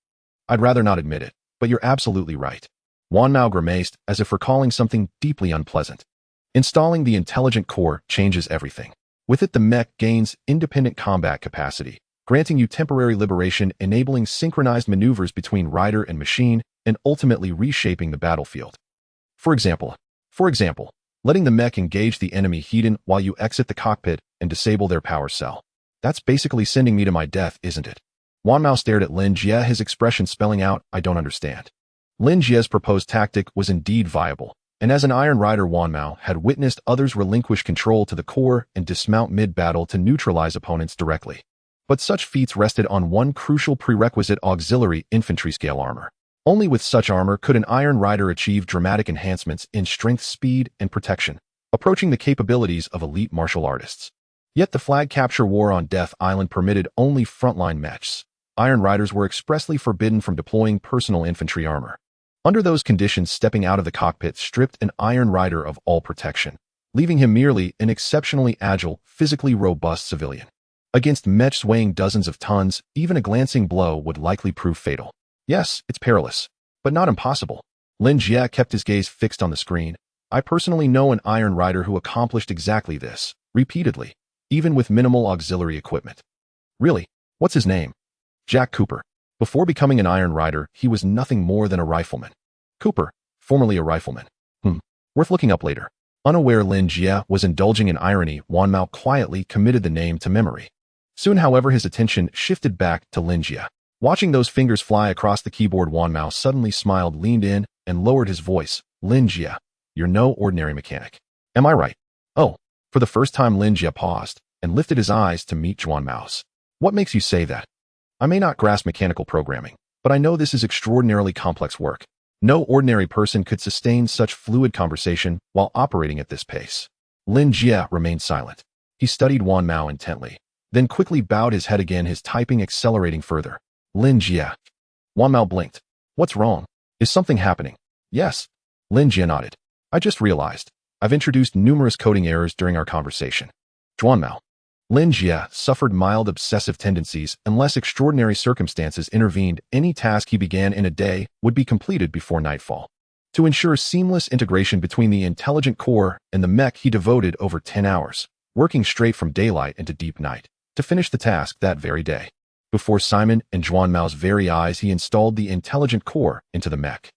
Speaker 1: I'd rather not admit it, but you're absolutely right. Wanmao grimaced as if recalling something deeply unpleasant. Installing the intelligent core changes everything. With it, the mech gains independent combat capacity, granting you temporary liberation, enabling synchronized maneuvers between rider and machine, and ultimately reshaping the battlefield. For example, letting the mech engage the enemy heating while you exit the cockpit and disable their power cell. That's basically sending me to my death, isn't it? Wanmao stared at Lin Jie, his expression spelling out, I don't understand. Lin Jie's proposed tactic was indeed viable, and as an Iron Rider, Wanmao had witnessed others relinquish control to the core and dismount mid-battle to neutralize opponents directly. But such feats rested on one crucial prerequisite: auxiliary infantry-scale armor. Only with such armor could an Iron Rider achieve dramatic enhancements in strength, speed, and protection, approaching the capabilities of elite martial artists. Yet the flag capture war on Death Island permitted only frontline mechs. Iron Riders were expressly forbidden from deploying personal infantry armor. Under those conditions, stepping out of the cockpit stripped an Iron Rider of all protection, leaving him merely an exceptionally agile, physically robust civilian. Against mechs weighing dozens of tons, even a glancing blow would likely prove fatal. Yes, it's perilous, but not impossible. Lin Jie kept his gaze fixed on the screen. I personally know an Iron Rider who accomplished exactly this, repeatedly, even with minimal auxiliary equipment. Really? What's his name? Jack Cooper. Before becoming an Iron Rider, he was nothing more than a rifleman. Cooper, formerly a rifleman. Worth looking up later. Unaware Lin Jie was indulging in irony, Wanmao quietly committed the name to memory. Soon, however, his attention shifted back to Lin Jie. Watching those fingers fly across the keyboard, Wanmao suddenly smiled, leaned in, and lowered his voice. Lin Jie, you're no ordinary mechanic. Am I right? Oh, for the first time Lin Jie paused and lifted his eyes to meet Wanmao's. What makes you say that? I may not grasp mechanical programming, but I know this is extraordinarily complex work. No ordinary person could sustain such fluid conversation while operating at this pace. Lin Jie remained silent. He studied Wanmao intently, then quickly bowed his head again, his typing accelerating further. Lin Jie. Wanmao blinked. What's wrong? Is something happening? Yes. Lin Jie nodded. I just realized. I've introduced numerous coding errors during our conversation. Wanmao. Lin Jie suffered mild obsessive tendencies. Unless extraordinary circumstances intervened, any task he began in a day would be completed before nightfall. To ensure seamless integration between the intelligent core and the mech, he devoted over 10 hours, working straight from daylight into deep night, to finish the task that very day. Before Simon and Wanmao's very eyes, he installed the intelligent core into the mech.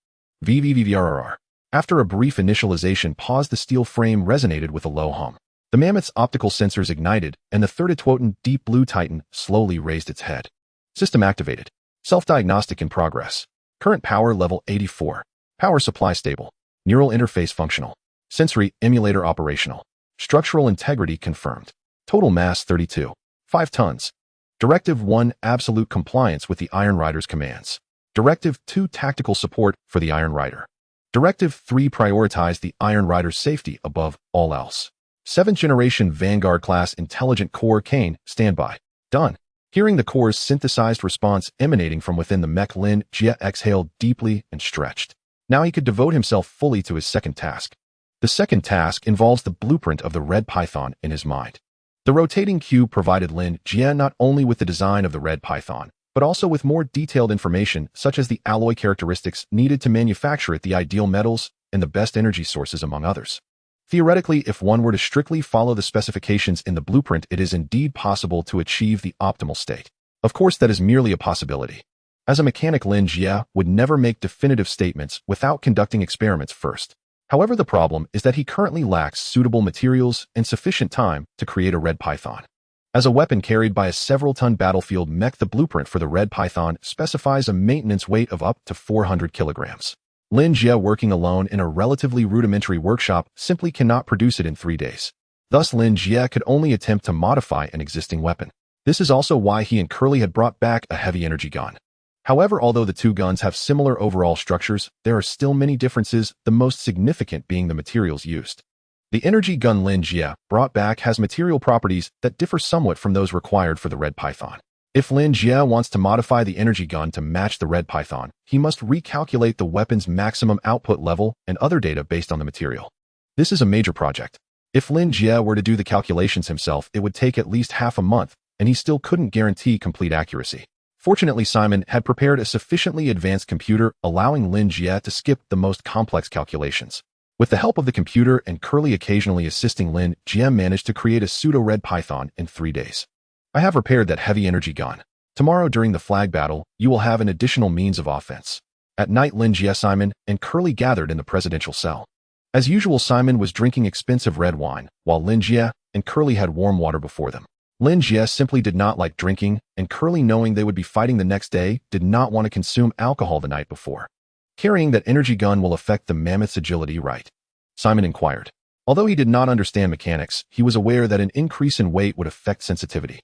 Speaker 1: VVVRR. After a brief initialization pause, the steel frame resonated with a low hum. The mammoth's optical sensors ignited, and the 30-toten deep blue titan slowly raised its head. System activated. Self-diagnostic in progress. Current power level 84. Power supply stable. Neural interface functional. Sensory emulator operational. Structural integrity confirmed. Total mass 32. 5 tons. Directive 1 absolute compliance with the Iron Rider's commands. Directive 2 tactical support for the Iron Rider. Directive 3 prioritize the Iron Rider's safety above all else. 7th generation Vanguard class intelligent core Kane, standby. Done. Hearing the core's synthesized response emanating from within the mech, Lin Jie exhaled deeply and stretched. Now he could devote himself fully to his second task. The second task involves the blueprint of the Red Python in his mind. The rotating cube provided Lin Jie not only with the design of the Red Python, but also with more detailed information such as the alloy characteristics needed to manufacture it, the ideal metals, and the best energy sources, among others. Theoretically, if one were to strictly follow the specifications in the blueprint, it is indeed possible to achieve the optimal state. Of course, that is merely a possibility. As a mechanic, Lin Jie would never make definitive statements without conducting experiments first. However, the problem is that he currently lacks suitable materials and sufficient time to create a Red Python. As a weapon carried by a several-ton battlefield mech, the blueprint for the Red Python specifies a maintenance weight of up to 400 kilograms. Lin Jie, working alone in a relatively rudimentary workshop, simply cannot produce it in 3 days. Thus, Lin Jie could only attempt to modify an existing weapon. This is also why he and Karl had brought back a heavy energy gun. However, although the two guns have similar overall structures, there are still many differences, the most significant being the materials used. The energy gun Lin Jie brought back has material properties that differ somewhat from those required for the Red Python. If Lin Jie wants to modify the energy gun to match the Red Python, he must recalculate the weapon's maximum output level and other data based on the material. This is a major project. If Lin Jie were to do the calculations himself, it would take at least half a month, and he still couldn't guarantee complete accuracy. Fortunately, Simon had prepared a sufficiently advanced computer, allowing Lin Jie to skip the most complex calculations. With the help of the computer and Karl occasionally assisting, Lin Jie managed to create a pseudo-Red Python in 3 days. I have repaired that heavy energy gun. Tomorrow during the flag battle, you will have an additional means of offense. At night, Lin Jie, Simon, and Karl gathered in the presidential cell. As usual, Simon was drinking expensive red wine, while Lin Jie and Karl had warm water before them. Lin Jie simply did not like drinking, and Karl, knowing they would be fighting the next day, did not want to consume alcohol the night before. Carrying that energy gun will affect the mammoth's agility, right? Simon inquired. Although he did not understand mechanics, he was aware that an increase in weight would affect sensitivity.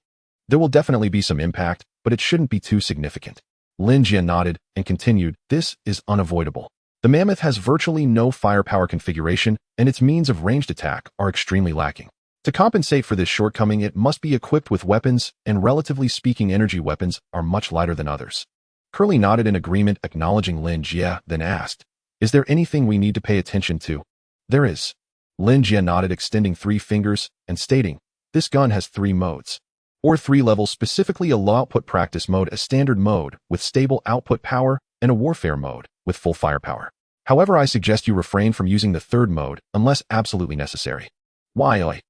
Speaker 1: There will definitely be some impact, but it shouldn't be too significant. Lin Jie nodded and continued, this is unavoidable. The mammoth has virtually no firepower configuration, and its means of ranged attack are extremely lacking. To compensate for this shortcoming, it must be equipped with weapons, and relatively speaking, energy weapons are much lighter than others. Karl nodded in agreement, acknowledging Lin Jie, then asked, is there anything we need to pay attention to? There is. Lin Jie nodded, extending 3 fingers, and stating, this gun has 3 modes. Or 3 levels, specifically a low-output practice mode, a standard mode with stable output power, and a warfare mode with full firepower. However, I suggest you refrain from using the 3rd mode unless absolutely necessary. Why?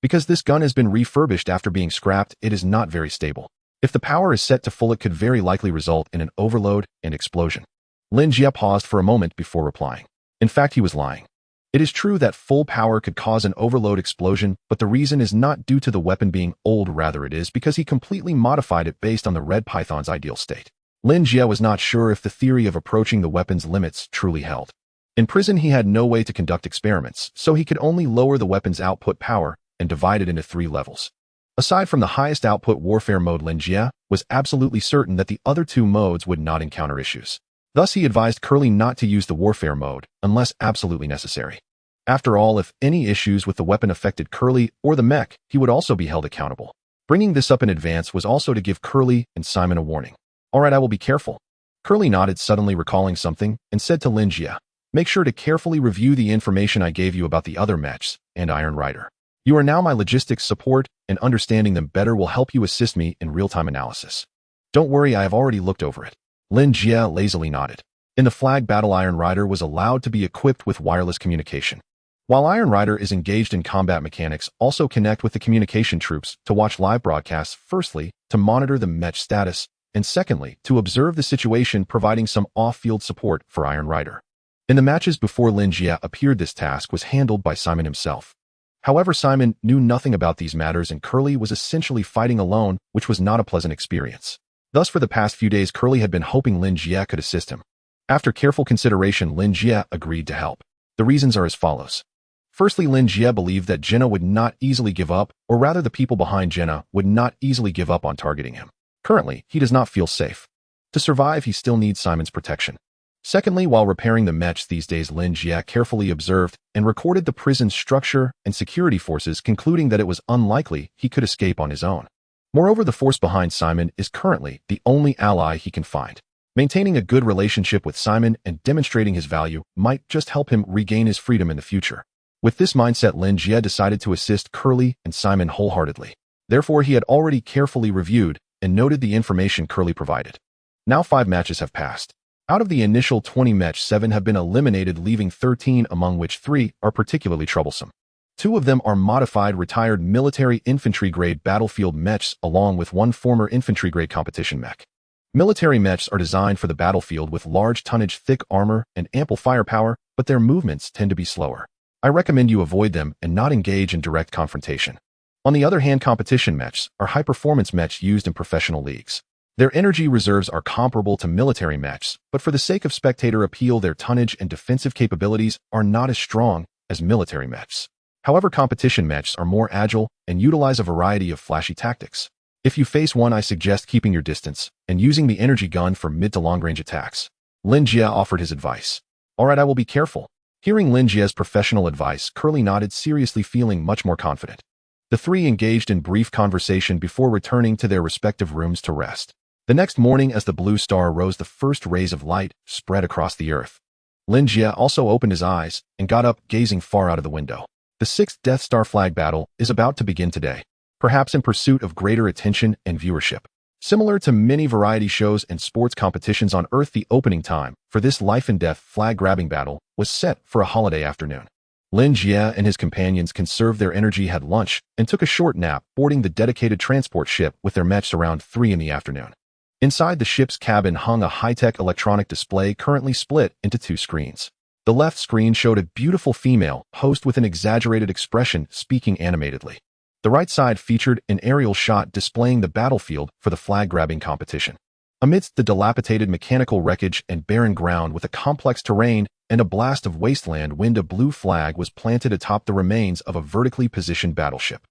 Speaker 1: Because this gun has been refurbished after being scrapped, it is not very stable. If the power is set to full, it could very likely result in an overload and explosion. Lin Jie paused for a moment before replying. In fact, he was lying. It is true that full power could cause an overload explosion, but the reason is not due to the weapon being old, rather it is because he completely modified it based on the Red Python's ideal state. Lin Jie was not sure if the theory of approaching the weapon's limits truly held. In prison, he had no way to conduct experiments, so he could only lower the weapon's output power and divide it into 3 levels. Aside from the highest output warfare mode, Lin Jie was absolutely certain that the other 2 modes would not encounter issues. Thus, he advised Karl not to use the warfare mode unless absolutely necessary. After all, if any issues with the weapon affected Karl or the mech, he would also be held accountable. Bringing this up in advance was also to give Karl and Simon a warning. All right, I will be careful. Karl nodded, suddenly recalling something, and said to Lin Jie, make sure to carefully review the information I gave you about the other mechs and Iron Rider. You are now my logistics support, and understanding them better will help you assist me in real-time analysis. Don't worry, I have already looked over it. Lin Jie lazily nodded. In the flag battle, Iron Rider was allowed to be equipped with wireless communication. While Iron Rider is engaged in combat mechanics, also connect with the communication troops to watch live broadcasts, firstly, to monitor the mech status, and secondly, to observe the situation, providing some off-field support for Iron Rider. In the matches before Lin Jie appeared, this task was handled by Simon himself. However, Simon knew nothing about these matters, and Karl was essentially fighting alone, which was not a pleasant experience. Thus, for the past few days, Karl had been hoping Lin Jie could assist him. After careful consideration, Lin Jie agreed to help. The reasons are as follows. Firstly, Lin Jie believed that Jenna would not easily give up, or rather the people behind Jenna would not easily give up on targeting him. Currently, he does not feel safe. To survive, he still needs Simon's protection. Secondly, while repairing the mechs these days, Lin Jie carefully observed and recorded the prison's structure and security forces, concluding that it was unlikely he could escape on his own. Moreover, the force behind Simon is currently the only ally he can find. Maintaining a good relationship with Simon and demonstrating his value might just help him regain his freedom in the future. With this mindset, Lin Jie decided to assist Karl and Simon wholeheartedly. Therefore, he had already carefully reviewed and noted the information Karl provided. Now 5 matches have passed. Out of the initial 20 mechs, 7 have been eliminated, leaving 13, among which 3 are particularly troublesome. 2 of them are modified retired military infantry-grade battlefield mechs, along with 1 former infantry-grade competition mech. Military mechs are designed for the battlefield with large tonnage, thick armor, and ample firepower, but their movements tend to be slower. I recommend you avoid them and not engage in direct confrontation. On the other hand, competition mechs are high-performance mechs used in professional leagues. Their energy reserves are comparable to military mechs, but for the sake of spectator appeal, their tonnage and defensive capabilities are not as strong as military mechs. However, competition mechs are more agile and utilize a variety of flashy tactics. If you face one, I suggest keeping your distance and using the energy gun for mid to long-range attacks. Lin Jie offered his advice. All right, I will be careful. Hearing Lin Jie's professional advice, Karl nodded seriously, feeling much more confident. The three engaged in brief conversation before returning to their respective rooms to rest. The next morning, as the blue star rose, the first rays of light spread across the earth. Lin Jie also opened his eyes and got up, gazing far out of the window. The 6th Death Star flag battle is about to begin today, perhaps in pursuit of greater attention and viewership. Similar to many variety shows and sports competitions on Earth, the opening time for this life-and-death flag-grabbing battle was set for a holiday afternoon. Lin Jie and his companions conserved their energy, had lunch, and took a short nap, boarding the dedicated transport ship with their mechs around 3 in the afternoon. Inside the ship's cabin hung a high-tech electronic display currently split into 2 screens. The left screen showed a beautiful female host with an exaggerated expression speaking animatedly. The right side featured an aerial shot displaying the battlefield for the flag-grabbing competition. Amidst the dilapidated mechanical wreckage and barren ground with a complex terrain and a blast of wasteland wind, a blue flag was planted atop the remains of a vertically positioned battleship.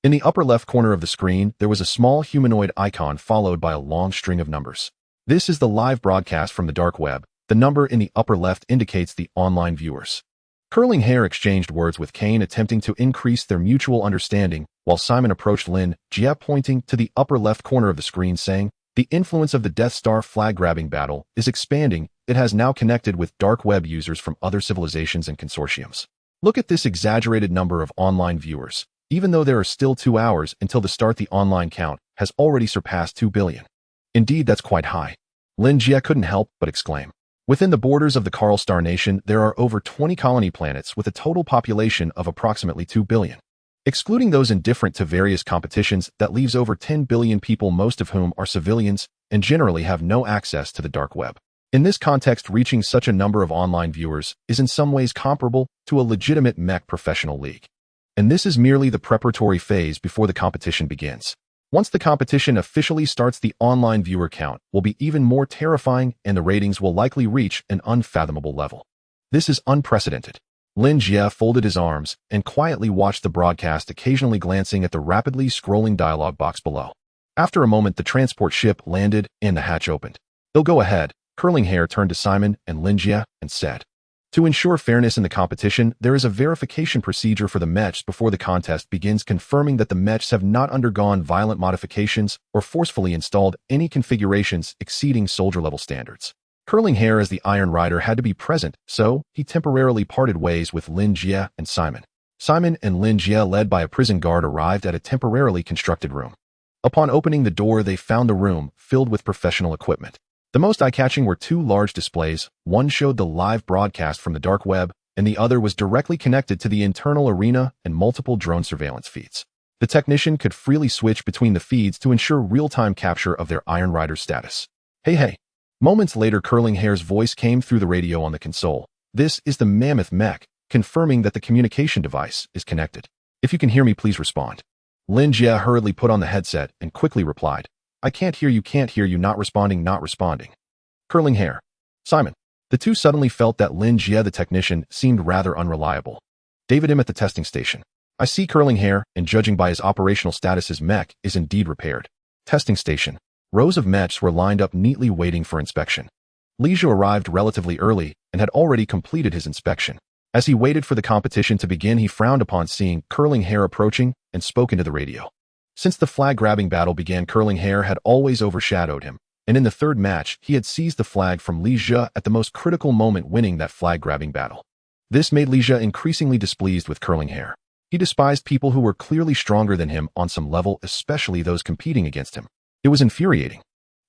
Speaker 1: In the upper left corner of the screen, there was a small humanoid icon followed by a long string of numbers. This is the live broadcast from the dark web. The number in the upper left indicates the online viewers. Curling Hair exchanged words with Kane, attempting to increase their mutual understanding, while Simon approached Lin Jie, pointing to the upper left corner of the screen, saying, "The influence of the Death Star flag-grabbing battle is expanding. It has now connected with dark web users from other civilizations and consortiums. Look at this exaggerated number of online viewers. Even though there are still 2 hours until the start, the online count has already surpassed 2 billion. Indeed, that's quite high." Lin Jie couldn't help but exclaim. Within the borders of the Karl Star Nation, there are over 20 colony planets with a total population of approximately 2 billion. Excluding those indifferent to various competitions, that leaves over 10 billion people, most of whom are civilians and generally have no access to the dark web. In this context, reaching such a number of online viewers is in some ways comparable to a legitimate mech professional league. And this is merely the preparatory phase before the competition begins. Once the competition officially starts, the online viewer count will be even more terrifying and the ratings will likely reach an unfathomable level. This is unprecedented. Lin Jie folded his arms and quietly watched the broadcast, occasionally glancing at the rapidly scrolling dialogue box below. After a moment, the transport ship landed and the hatch opened. "They'll go ahead." Curling Hair turned to Simon and Lin Jie and said, "To ensure fairness in the competition, there is a verification procedure for the mechs before the contest begins, confirming that the mechs have not undergone violent modifications or forcefully installed any configurations exceeding soldier-level standards." Curling Hair, as the Iron Rider, had to be present, so he temporarily parted ways with Lin Jie and Simon. Simon and Lin Jie, led by a prison guard, arrived at a temporarily constructed room. Upon opening the door, they found the room filled with professional equipment. The most eye-catching were 2 large displays. One showed the live broadcast from the dark web, and the other was directly connected to the internal arena and multiple drone surveillance feeds. The technician could freely switch between the feeds to ensure real-time capture of their Iron Rider status. Hey. Moments later, Curling Hair's voice came through the radio on the console. "This is the Mammoth mech, confirming that the communication device is connected. If you can hear me, please respond." Lin Jie hurriedly put on the headset and quickly replied, "I can't hear you, not responding. Curling Hair. Simon." The two suddenly felt that Lin Jie, the technician, seemed rather unreliable. "David, him at the testing station." "I see." Curling Hair, and judging by his operational status, his mech is indeed repaired. Testing station. Rows of mechs were lined up neatly, waiting for inspection. Lin Jie arrived relatively early and had already completed his inspection. As he waited for the competition to begin, he frowned upon seeing Curling Hair approaching and spoke into the radio. Since the flag-grabbing battle began, Curling Hair had always overshadowed him, and in the 3rd match, he had seized the flag from Lin Jie at the most critical moment, winning that flag-grabbing battle. This made Lin Jie increasingly displeased with Curling Hair. He despised people who were clearly stronger than him on some level, especially those competing against him. It was infuriating.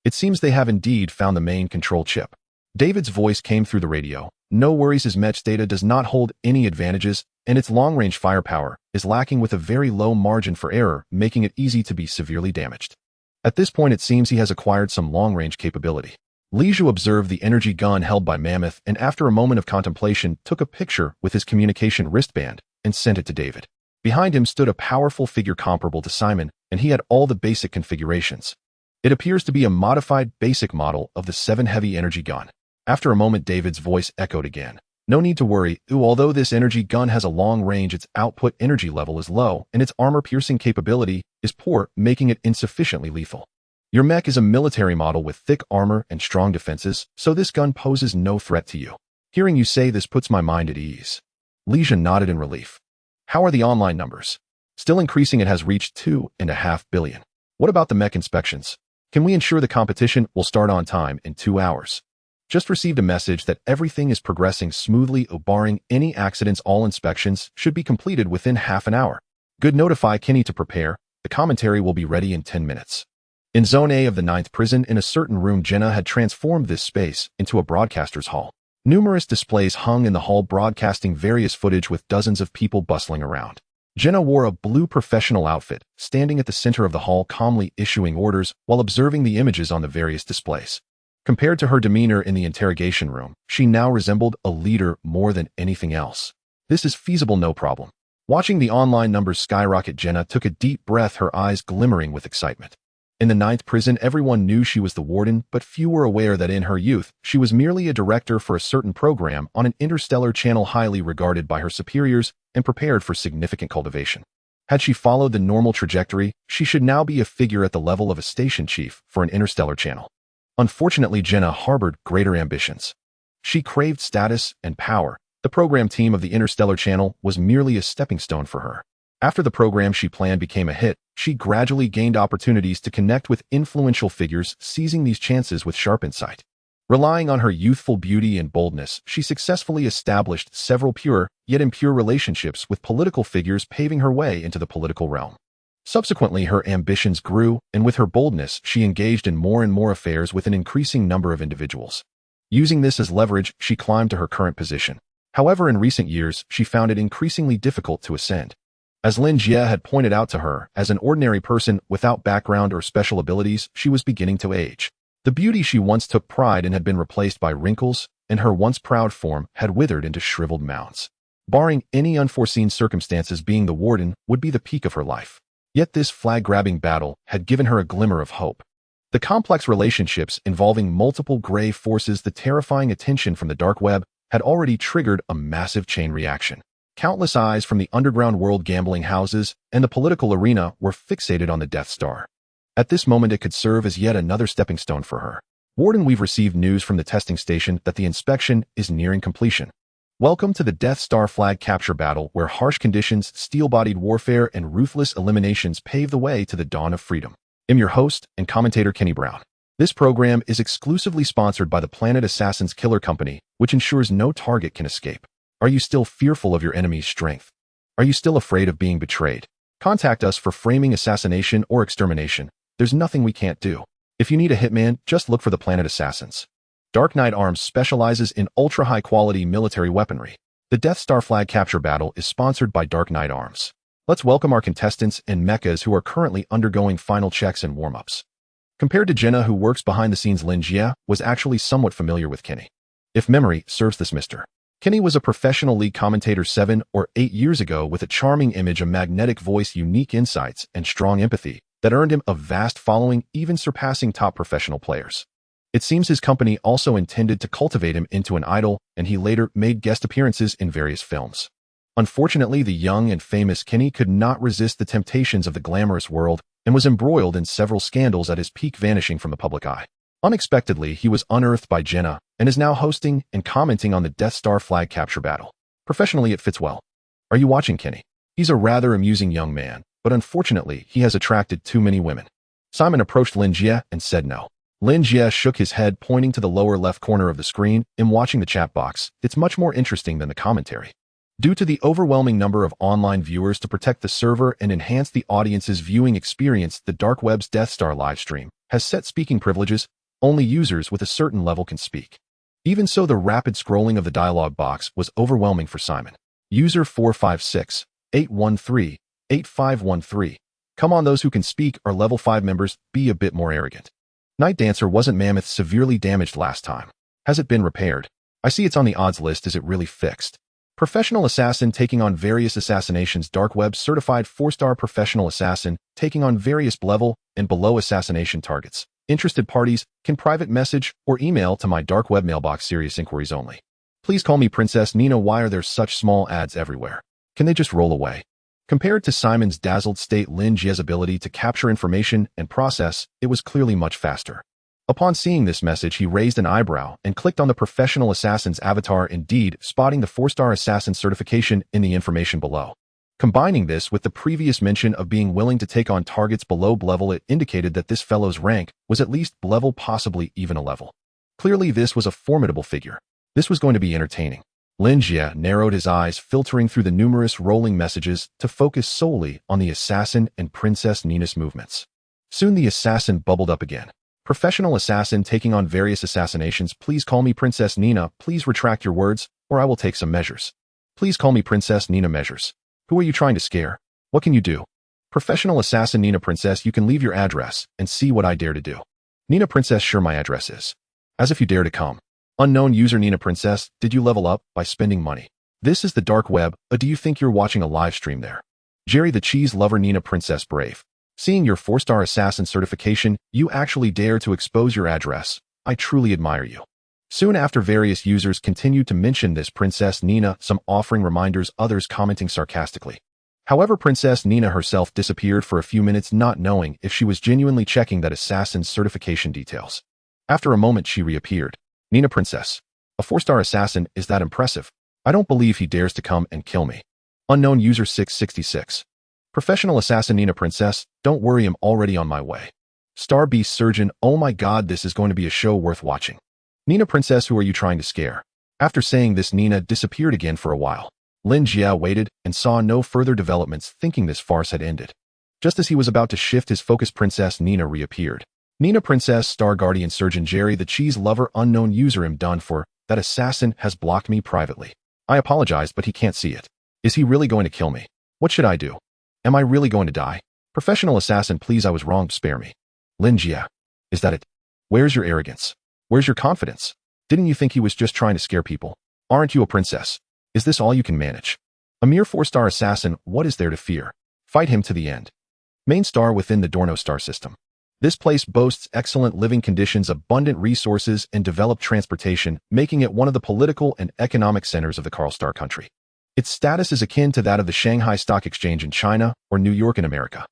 Speaker 1: "It seems they have indeed found the main control chip." David's voice came through the radio. "No worries, his mech's data does not hold any advantages, and its long-range firepower is lacking with a very low margin for error, making it easy to be severely damaged. At this point, it seems he has acquired some long-range capability." Lin Jie observed the energy gun held by Mammoth and, after a moment of contemplation, took a picture with his communication wristband and sent it to David. Behind him stood a powerful figure comparable to Simon, and he had all the basic configurations. It appears to be a modified basic model of the 7 heavy energy gun. After a moment, David's voice echoed again. No need to worry. Although this energy gun has a long range, its output energy level is low, and its armor-piercing capability is poor, making it insufficiently lethal. Your mech is a military model with thick armor and strong defenses, so this gun poses no threat to you. Hearing you say this puts my mind at ease. Lin Jie nodded in relief. How are the online numbers? Still increasing. It has reached 2.5 billion. What about the mech inspections? Can we ensure the competition will start on time in 2 hours? Just received a message that everything is progressing smoothly, barring any accidents. All inspections should be completed within half an hour. Good. Notify Kenny to prepare. The commentary will be ready in 10 minutes. In Zone A of the 9th prison, in a certain room, Jenna had transformed this space into a broadcaster's hall. Numerous displays hung in the hall, broadcasting various footage with dozens of people bustling around. Jenna wore a blue professional outfit, standing at the center of the hall, calmly issuing orders while observing the images on the various displays. Compared to her demeanor in the interrogation room, she now resembled a leader more than anything else. This is feasible, no problem. Watching the online numbers skyrocket, Jenna took a deep breath, her eyes glimmering with excitement. In the 9th prison, everyone knew she was the warden, but few were aware that in her youth, she was merely a director for a certain program on an interstellar channel, highly regarded by her superiors and prepared for significant cultivation. Had she followed the normal trajectory, she should now be a figure at the level of a station chief for an interstellar channel. Unfortunately, Jenna harbored greater ambitions. She craved status and power. The program team of the Interstellar Channel was merely a stepping stone for her. After the program she planned became a hit, she gradually gained opportunities to connect with influential figures, seizing these chances with sharp insight. Relying on her youthful beauty and boldness, she successfully established several pure, yet impure relationships with political figures, paving her way into the political realm. Subsequently, her ambitions grew, and with her boldness, she engaged in more and more affairs with an increasing number of individuals. Using this as leverage, she climbed to her current position. However, in recent years, she found it increasingly difficult to ascend. As Lin Jie had pointed out to her, as an ordinary person without background or special abilities, she was beginning to age. The beauty she once took pride in had been replaced by wrinkles, and her once proud form had withered into shriveled mounds. Barring any unforeseen circumstances, being the warden would be the peak of her life. Yet this flag-grabbing battle had given her a glimmer of hope. The complex relationships involving multiple gray forces, the terrifying attention from the dark web, had already triggered a massive chain reaction. Countless eyes from the underground world, gambling houses, and the political arena were fixated on the Death Star. At this moment, it could serve as yet another stepping stone for her. Warden, we've received news from the testing station that the inspection is nearing completion. Welcome to the Death Star flag capture battle, where harsh conditions, steel-bodied warfare, and ruthless eliminations pave the way to the dawn of freedom. I'm your host and commentator, Kenny Brown. This program is exclusively sponsored by the Planet Assassins Killer Company, which ensures no target can escape. Are you still fearful of your enemy's strength? Are you still afraid of being betrayed? Contact us for framing, assassination, or extermination. There's nothing we can't do. If you need a hitman, just look for the Planet Assassins. Dark Knight Arms specializes in ultra-high-quality military weaponry. The Death Star flag capture battle is sponsored by Dark Knight Arms. Let's welcome our contestants and mechas who are currently undergoing final checks and warm-ups. Compared to Jenna, who works behind the scenes, Lin Jie was actually somewhat familiar with Kenny. If memory serves this Mr. Kenny was a professional league commentator 7 or 8 years ago with a charming image, a magnetic voice, unique insights, and strong empathy that earned him a vast following, even surpassing top professional players. It seems his company also intended to cultivate him into an idol, and he later made guest appearances in various films. Unfortunately, the young and famous Kenny could not resist the temptations of the glamorous world and was embroiled in several scandals, at his peak vanishing from the public eye. Unexpectedly, he was unearthed by Jenna and is now hosting and commenting on the Death Star flag capture battle. Professionally, it fits well. Are you watching Kenny? He's a rather amusing young man, but unfortunately, he has attracted too many women. Simon approached Lin Jie and said no. Lin Jie shook his head, pointing to the lower left corner of the screen. In watching the chat box, it's much more interesting than the commentary. Due to the overwhelming number of online viewers, to protect the server and enhance the audience's viewing experience, the dark web's Death Star livestream has set speaking privileges. Only users with a certain level can speak. Even so, the rapid scrolling of the dialog box was overwhelming for Simon. User 456-813-8513. Come on, those who can speak are level 5 members, be a bit more arrogant. Night Dancer, wasn't Mammoth severely damaged last time? Has it been repaired? I see it's on the odds list. Is it really fixed? Professional Assassin taking on various assassinations. Dark Web certified 4-star professional assassin taking on various level and below assassination targets. Interested parties can private message or email to my dark web mailbox. Serious inquiries only. Please call me Princess Nina. Why are there such small ads everywhere? Can they just roll away? Compared to Simon's dazzled state, Lin Jie's ability to capture information and process, it was clearly much faster. Upon seeing this message, he raised an eyebrow and clicked on the professional assassin's avatar, indeed spotting the 4-star assassin certification in the information below. Combining this with the previous mention of being willing to take on targets below B level, it indicated that this fellow's rank was at least B level, possibly even A level. Clearly, this was a formidable figure. This was going to be entertaining. Lin Jie narrowed his eyes, filtering through the numerous rolling messages to focus solely on the assassin and Princess Nina's movements. Soon the assassin bubbled up again. Professional assassin taking on various assassinations. Please call me Princess Nina. Please retract your words, or I will take some measures. Please call me Princess Nina. Measures. Who are you trying to scare? What can you do? Professional assassin Nina. Princess, you can leave your address and see what I dare to do. Nina. Princess, sure, my address is. As if you dare to come. Unknown user. Nina. Princess, did you level up by spending money? This is the dark web. Do you think you're watching a live stream there? Jerry the cheese lover. Nina. Princess, brave. Seeing your 4-star assassin certification, you actually dare to expose your address. I truly admire you. Soon after, various users continued to mention this Princess Nina, some offering reminders, others commenting sarcastically. However, Princess Nina herself disappeared for a few minutes, not knowing if she was genuinely checking that assassin's certification details. After a moment, she reappeared. Nina. Princess, a 4-star assassin, is that impressive? I don't believe he dares to come and kill me. Unknown user 666. Professional assassin Nina. Princess, don't worry, I'm already on my way. Star Beast Surgeon, oh my god, this is going to be a show worth watching. Nina. Princess, who are you trying to scare? After saying this, Nina disappeared again for a while. Lin Jie waited and saw no further developments, thinking this farce had ended. Just as he was about to shift his focus, Princess Nina reappeared. Nina. Princess, Star Guardian Surgeon Jerry the cheese lover. Unknown user, I'm done for. That assassin has blocked me privately. I apologize, but he can't see it. Is he really going to kill me? What should I do? Am I really going to die? Professional assassin, please, I was wrong, spare me. Lin Jie. Is that it? Where's your arrogance? Where's your confidence? Didn't you think he was just trying to scare people? Aren't you a princess? Is this all you can manage? A mere 4-star assassin, what is there to fear? Fight him to the end. Main star within the Dorno star system. This place boasts excellent living conditions, abundant resources, and developed transportation, making it one of the political and economic centers of the Karl star country. Its status is akin to that of the Shanghai Stock Exchange in China or New York in America.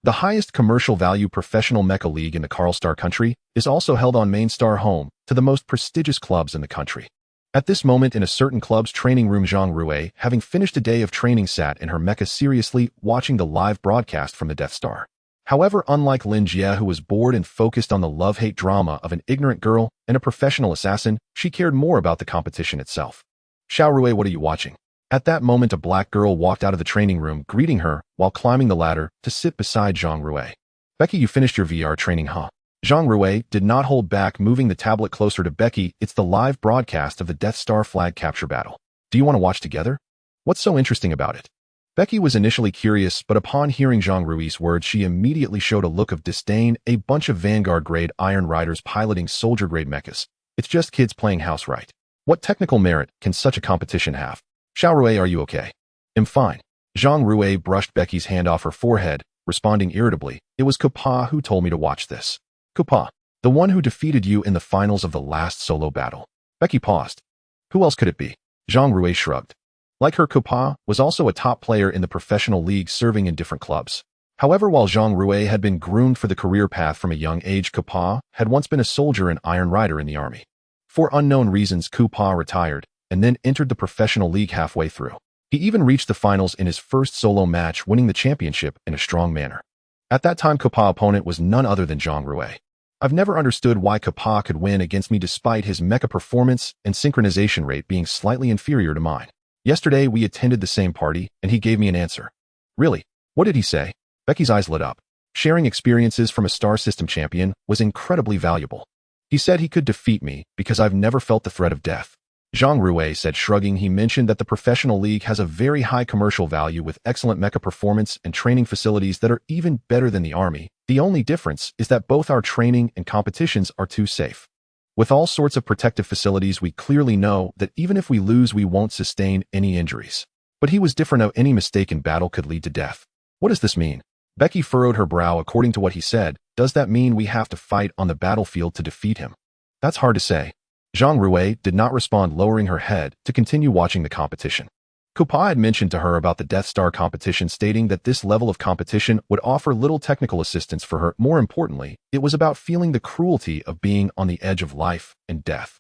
Speaker 1: The highest commercial value professional mecha league in the Karl star country is also held on Main Star, home to the most prestigious clubs in the country. At this moment, in a certain club's training room, Zhang Rui, having finished a day of training, sat in her mecha seriously watching the live broadcast from the Death Star. However, unlike Lin Jie, who was bored and focused on the love-hate drama of an ignorant girl and a professional assassin, she cared more about the competition itself. Xiao Rui, what are you watching? At that moment, a black girl walked out of the training room, greeting her while climbing the ladder to sit beside Zhang Rui. Becky, you finished your VR training, huh? Zhang Rui did not hold back, moving the tablet closer to Becky. It's the live broadcast of the Death Star flag capture battle. Do you want to watch together? What's so interesting about it? Becky was initially curious, but upon hearing Zhang Rui's words, she immediately showed a look of disdain. A bunch of Vanguard-grade Iron Riders piloting soldier-grade mechas. It's just kids playing house right. What technical merit can such a competition have? Xiao Rui, are you okay? I'm fine. Zhang Rui brushed Becky's hand off her forehead, responding irritably. It was Kupa who told me to watch this. Kupa, the one who defeated you in the finals of the last solo battle. Becky paused. Who else could it be? Zhang Rui shrugged. Like her, Kupa was also a top player in the professional league, serving in different clubs. However, while Zhang Rui had been groomed for the career path from a young age, Kupa had once been a soldier and Iron Rider in the army. For unknown reasons, Kupa retired and then entered the professional league halfway through. He even reached the finals in his first solo match, winning the championship in a strong manner. At that time, Kupa's opponent was none other than Zhang Rui. I've never understood why Kupa could win against me despite his mecha performance and synchronization rate being slightly inferior to mine. Yesterday, we attended the same party, and he gave me an answer. Really? What did he say? Becky's eyes lit up. Sharing experiences from a star system champion was incredibly valuable. He said he could defeat me because I've never felt the threat of death. Zhang Rui said, shrugging. He mentioned that the professional league has a very high commercial value with excellent mecha performance and training facilities that are even better than the army. The only difference is that both our training and competitions are too safe. With all sorts of protective facilities, we clearly know that even if we lose, we won't sustain any injuries. But he was different. Any mistake in battle could lead to death. What does this mean? Becky furrowed her brow. According to what he said, Does that mean we have to fight on the battlefield to defeat him? That's hard to say. Zhang Rui did not respond, lowering her head to continue watching the competition. Kupai had mentioned to her about the Death Star competition, stating that this level of competition would offer little technical assistance for her. More importantly, it was about feeling the cruelty of being on the edge of life and death.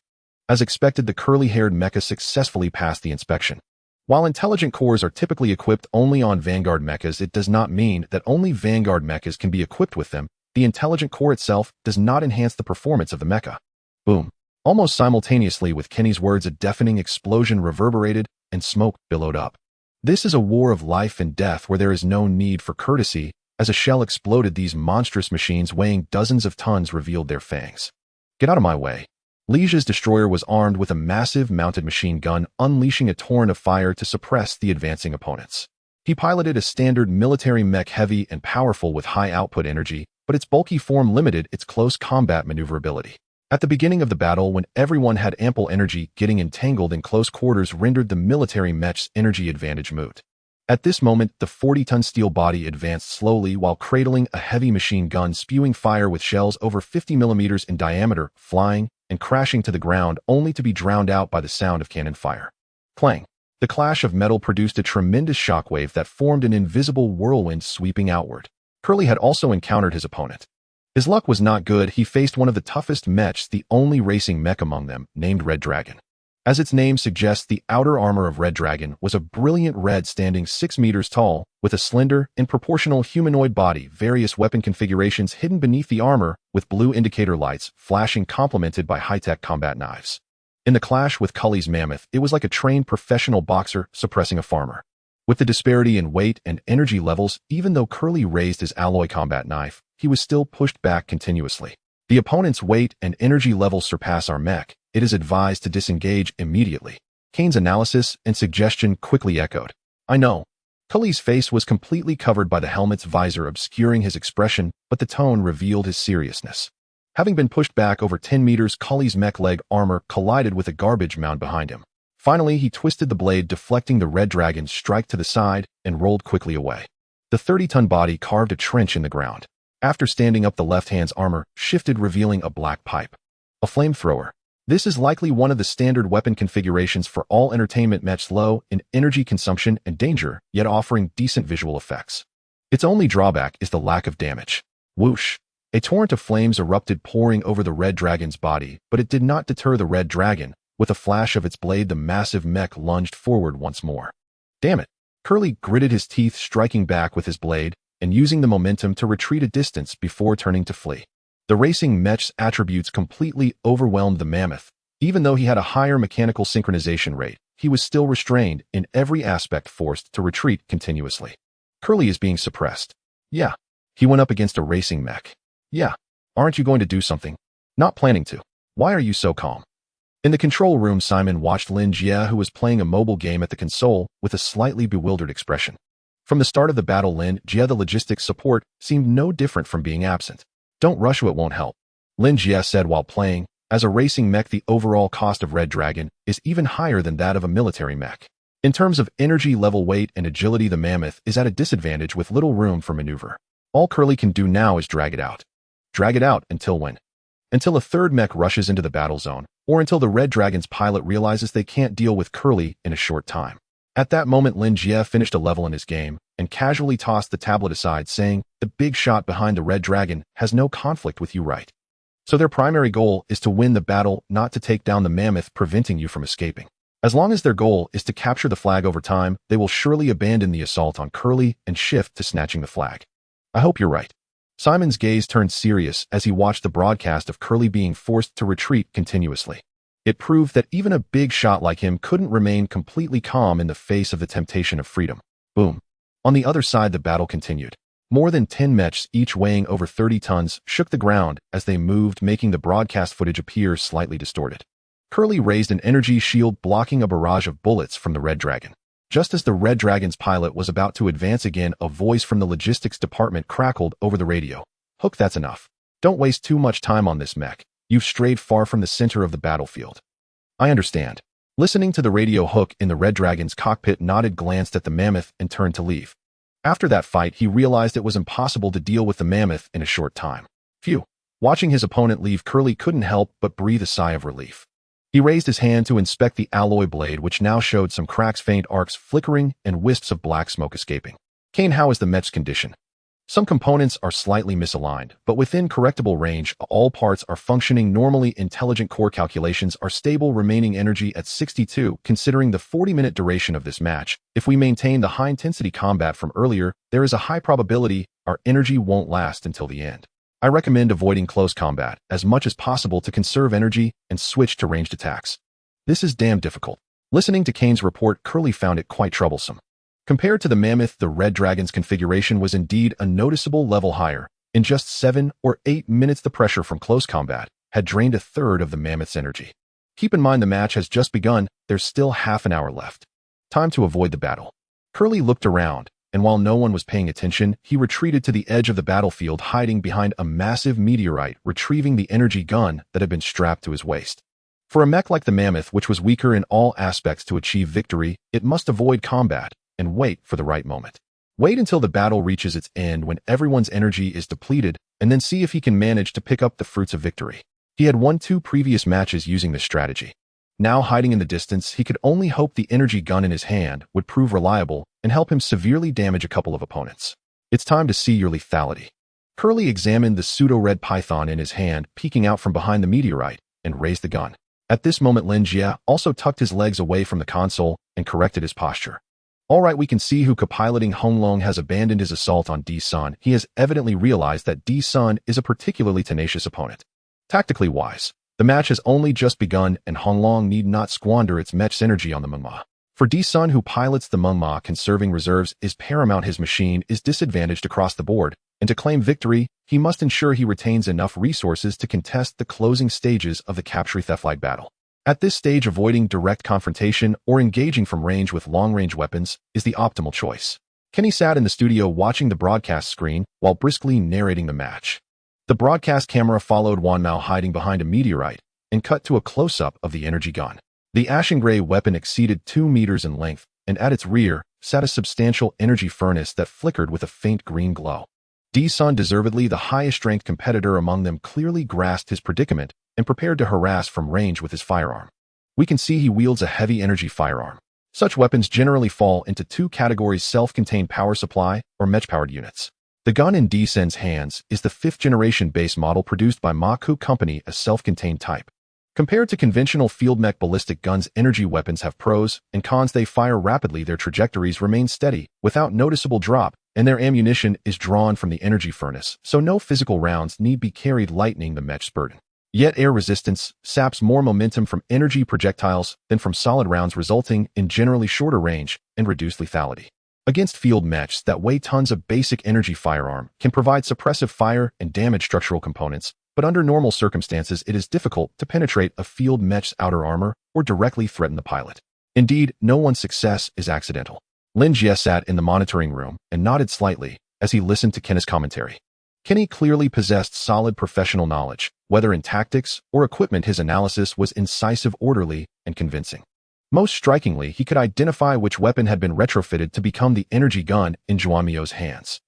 Speaker 1: As expected, the curly-haired mecha successfully passed the inspection. While intelligent cores are typically equipped only on Vanguard mechas, it does not mean that only Vanguard mechas can be equipped with them. The intelligent core itself does not enhance the performance of the mecha. Boom. Almost simultaneously with Kenny's words, a deafening explosion reverberated and smoke billowed up. This is a war of life and death where there is no need for courtesy. As a shell exploded, these monstrous machines weighing dozens of tons revealed their fangs. Get out of my way. Lin Jie's destroyer was armed with a massive mounted machine gun, unleashing a torrent of fire to suppress the advancing opponents. He piloted a standard military mech, heavy and powerful with high output energy, but its bulky form limited its close combat maneuverability. At the beginning of the battle, when everyone had ample energy, getting entangled in close quarters rendered the military mech's energy advantage moot. At this moment, the 40-ton steel body advanced slowly while cradling a heavy machine gun, spewing fire with shells over 50 millimeters in diameter, flying and crashing to the ground only to be drowned out by the sound of cannon fire. Clang! The clash of metal produced a tremendous shockwave that formed an invisible whirlwind sweeping outward. Curly had also encountered his opponent. His luck was not good. He faced one of the toughest mechs, the only racing mech among them, named Red Dragon. As its name suggests, the outer armor of Red Dragon was a brilliant red, standing 6 meters tall, with a slender and proportional humanoid body, various weapon configurations hidden beneath the armor, with blue indicator lights flashing, complemented by high-tech combat knives. In the clash with Cully's mammoth, it was like a trained professional boxer suppressing a farmer. With the disparity in weight and energy levels, even though Curly raised his alloy combat knife, he was still pushed back continuously. The opponent's weight and energy levels surpass our mech. It is advised to disengage immediately. Kane's analysis and suggestion quickly echoed. I know. Cully's face was completely covered by the helmet's visor, obscuring his expression, but the tone revealed his seriousness. Having been pushed back over 10 meters, Cully's mech leg armor collided with a garbage mound behind him. Finally, he twisted the blade, deflecting the Red Dragon's strike to the side, and rolled quickly away. The 30-ton body carved a trench in the ground. After standing up, the left hand's armor shifted, revealing a black pipe. A flamethrower. This is likely one of the standard weapon configurations for all entertainment mechs, low in energy consumption and danger, yet offering decent visual effects. Its only drawback is the lack of damage. Whoosh! A torrent of flames erupted, pouring over the Red Dragon's body, but it did not deter the Red Dragon. With a flash of its blade, the massive mech lunged forward once more. Damn it! Curly gritted his teeth, striking back with his blade, and using the momentum to retreat a distance before turning to flee. The racing mech's attributes completely overwhelmed the mammoth. Even though he had a higher mechanical synchronization rate, he was still restrained in every aspect, forced to retreat continuously. Curly is being suppressed. Yeah. He went up against a racing mech. Yeah. Aren't you going to do something? Not planning to. Why are you so calm? In the control room, Simon watched Lin Jie, who was playing a mobile game at the console, with a slightly bewildered expression. From the start of the battle, Lin Jie, the logistics support, seemed no different from being absent. Don't rush, it won't help, Lin Jie said while playing. As a racing mech, the overall cost of Red Dragon is even higher than that of a military mech. In terms of energy level, weight, and agility, the mammoth is at a disadvantage with little room for maneuver. All Curly can do now is drag it out. Drag it out until when? Until a third mech rushes into the battle zone, or until the Red Dragon's pilot realizes they can't deal with Curly in a short time. At that moment, Lin Jie finished a level in his game and casually tossed the tablet aside, saying, "The big shot behind the Red Dragon has no conflict with you, right? So their primary goal is to win the battle, not to take down the mammoth, preventing you from escaping. As long as their goal is to capture the flag over time, they will surely abandon the assault on Curly and shift to snatching the flag. I hope you're right." Simon's gaze turned serious as he watched the broadcast of Curly being forced to retreat continuously. It proved that even a big shot like him couldn't remain completely calm in the face of the temptation of freedom. Boom. On the other side, the battle continued. More than 10 mechs, each weighing over 30 tons, shook the ground as they moved, making the broadcast footage appear slightly distorted. Curly raised an energy shield, blocking a barrage of bullets from the Red Dragon. Just as the Red Dragon's pilot was about to advance again, a voice from the logistics department crackled over the radio. "Hook, that's enough. Don't waste too much time on this mech. You've strayed far from the center of the battlefield." "I understand." Listening to the radio, Hook in the Red Dragon's cockpit nodded, glanced at the mammoth, and turned to leave. After that fight, he realized it was impossible to deal with the mammoth in a short time. Phew. Watching his opponent leave, Curly couldn't help but breathe a sigh of relief. He raised his hand to inspect the alloy blade, which now showed some cracks, faint arcs flickering, and wisps of black smoke escaping. Kane, how is the mech's condition? Some components are slightly misaligned, but within correctable range, all parts are functioning normally. Intelligent core calculations are stable, remaining energy at 62. Considering the 40-minute duration of this match, if we maintain the high-intensity combat from earlier, there is a high probability our energy won't last until the end. I recommend avoiding close combat as much as possible to conserve energy and switch to ranged attacks. This is damn difficult. Listening to Kane's report, Curly found it quite troublesome. Compared to the Mammoth, the Red Dragon's configuration was indeed a noticeable level higher. In just 7 or 8 minutes, the pressure from close combat had drained a third of the Mammoth's energy. Keep in mind the match has just begun, there's still half an hour left. Time to avoid the battle. Curly looked around, and while no one was paying attention, he retreated to the edge of the battlefield, hiding behind a massive meteorite, retrieving the energy gun that had been strapped to his waist. For a mech like the Mammoth, which was weaker in all aspects to achieve victory, it must avoid combat and wait for the right moment. Wait until the battle reaches its end when everyone's energy is depleted, and then see if he can manage to pick up the fruits of victory. He had won 2 previous matches using this strategy. Now, hiding in the distance, he could only hope the energy gun in his hand would prove reliable and help him severely damage a couple of opponents. It's time to see your lethality. Curly examined the pseudo-red python in his hand, peeking out from behind the meteorite, and raised the gun. At this moment, Lin Jie also tucked his legs away from the console and corrected his posture. All right, we can see who co-piloting Honglong has abandoned his assault on D-Sun. He has evidently realized that D-Sun is a particularly tenacious opponent. Tactically wise, the match has only just begun, and Honglong need not squander its mech's energy on the Meng-Ma. For D-Sun, who pilots the Meng-Ma, conserving reserves is paramount. His machine is disadvantaged across the board, and to claim victory, he must ensure he retains enough resources to contest the closing stages of the capture-theft-like battle. At this stage, avoiding direct confrontation or engaging from range with long-range weapons is the optimal choice. Kenny sat in the studio watching the broadcast screen while briskly narrating the match. The broadcast camera followed Wan Mao hiding behind a meteorite and cut to a close-up of the energy gun. The ashen gray weapon exceeded 2 meters in length, and at its rear sat a substantial energy furnace that flickered with a faint green glow. D-Sun, deservedly the highest-ranked competitor among them, clearly grasped his predicament and prepared to harass from range with his firearm. We can see he wields a heavy energy firearm. Such weapons generally fall into 2 categories: self-contained power supply or mech-powered units. The gun in D-Sun's hands is the 5th-generation base model produced by Mech+no company, a self-contained type. Compared to conventional field mech ballistic guns, energy weapons have pros and cons. They fire rapidly, their trajectories remain steady without noticeable drop, and their ammunition is drawn from the energy furnace, so no physical rounds need be carried, lightening the mech's burden. Yet air resistance saps more momentum from energy projectiles than from solid rounds, resulting in generally shorter range and reduced lethality. Against field mechs that weigh tons, a basic energy firearm can provide suppressive fire and damage structural components, but under normal circumstances it is difficult to penetrate a field mech's outer armor or directly threaten the pilot. Indeed, no one's success is accidental. Lin Jie sat in the monitoring room and nodded slightly as he listened to Kenny's commentary. Kenny clearly possessed solid professional knowledge. Whether in tactics or equipment, his analysis was incisive, orderly, and convincing. Most strikingly, he could identify which weapon had been retrofitted to become the energy gun in Zhuangmio's hands.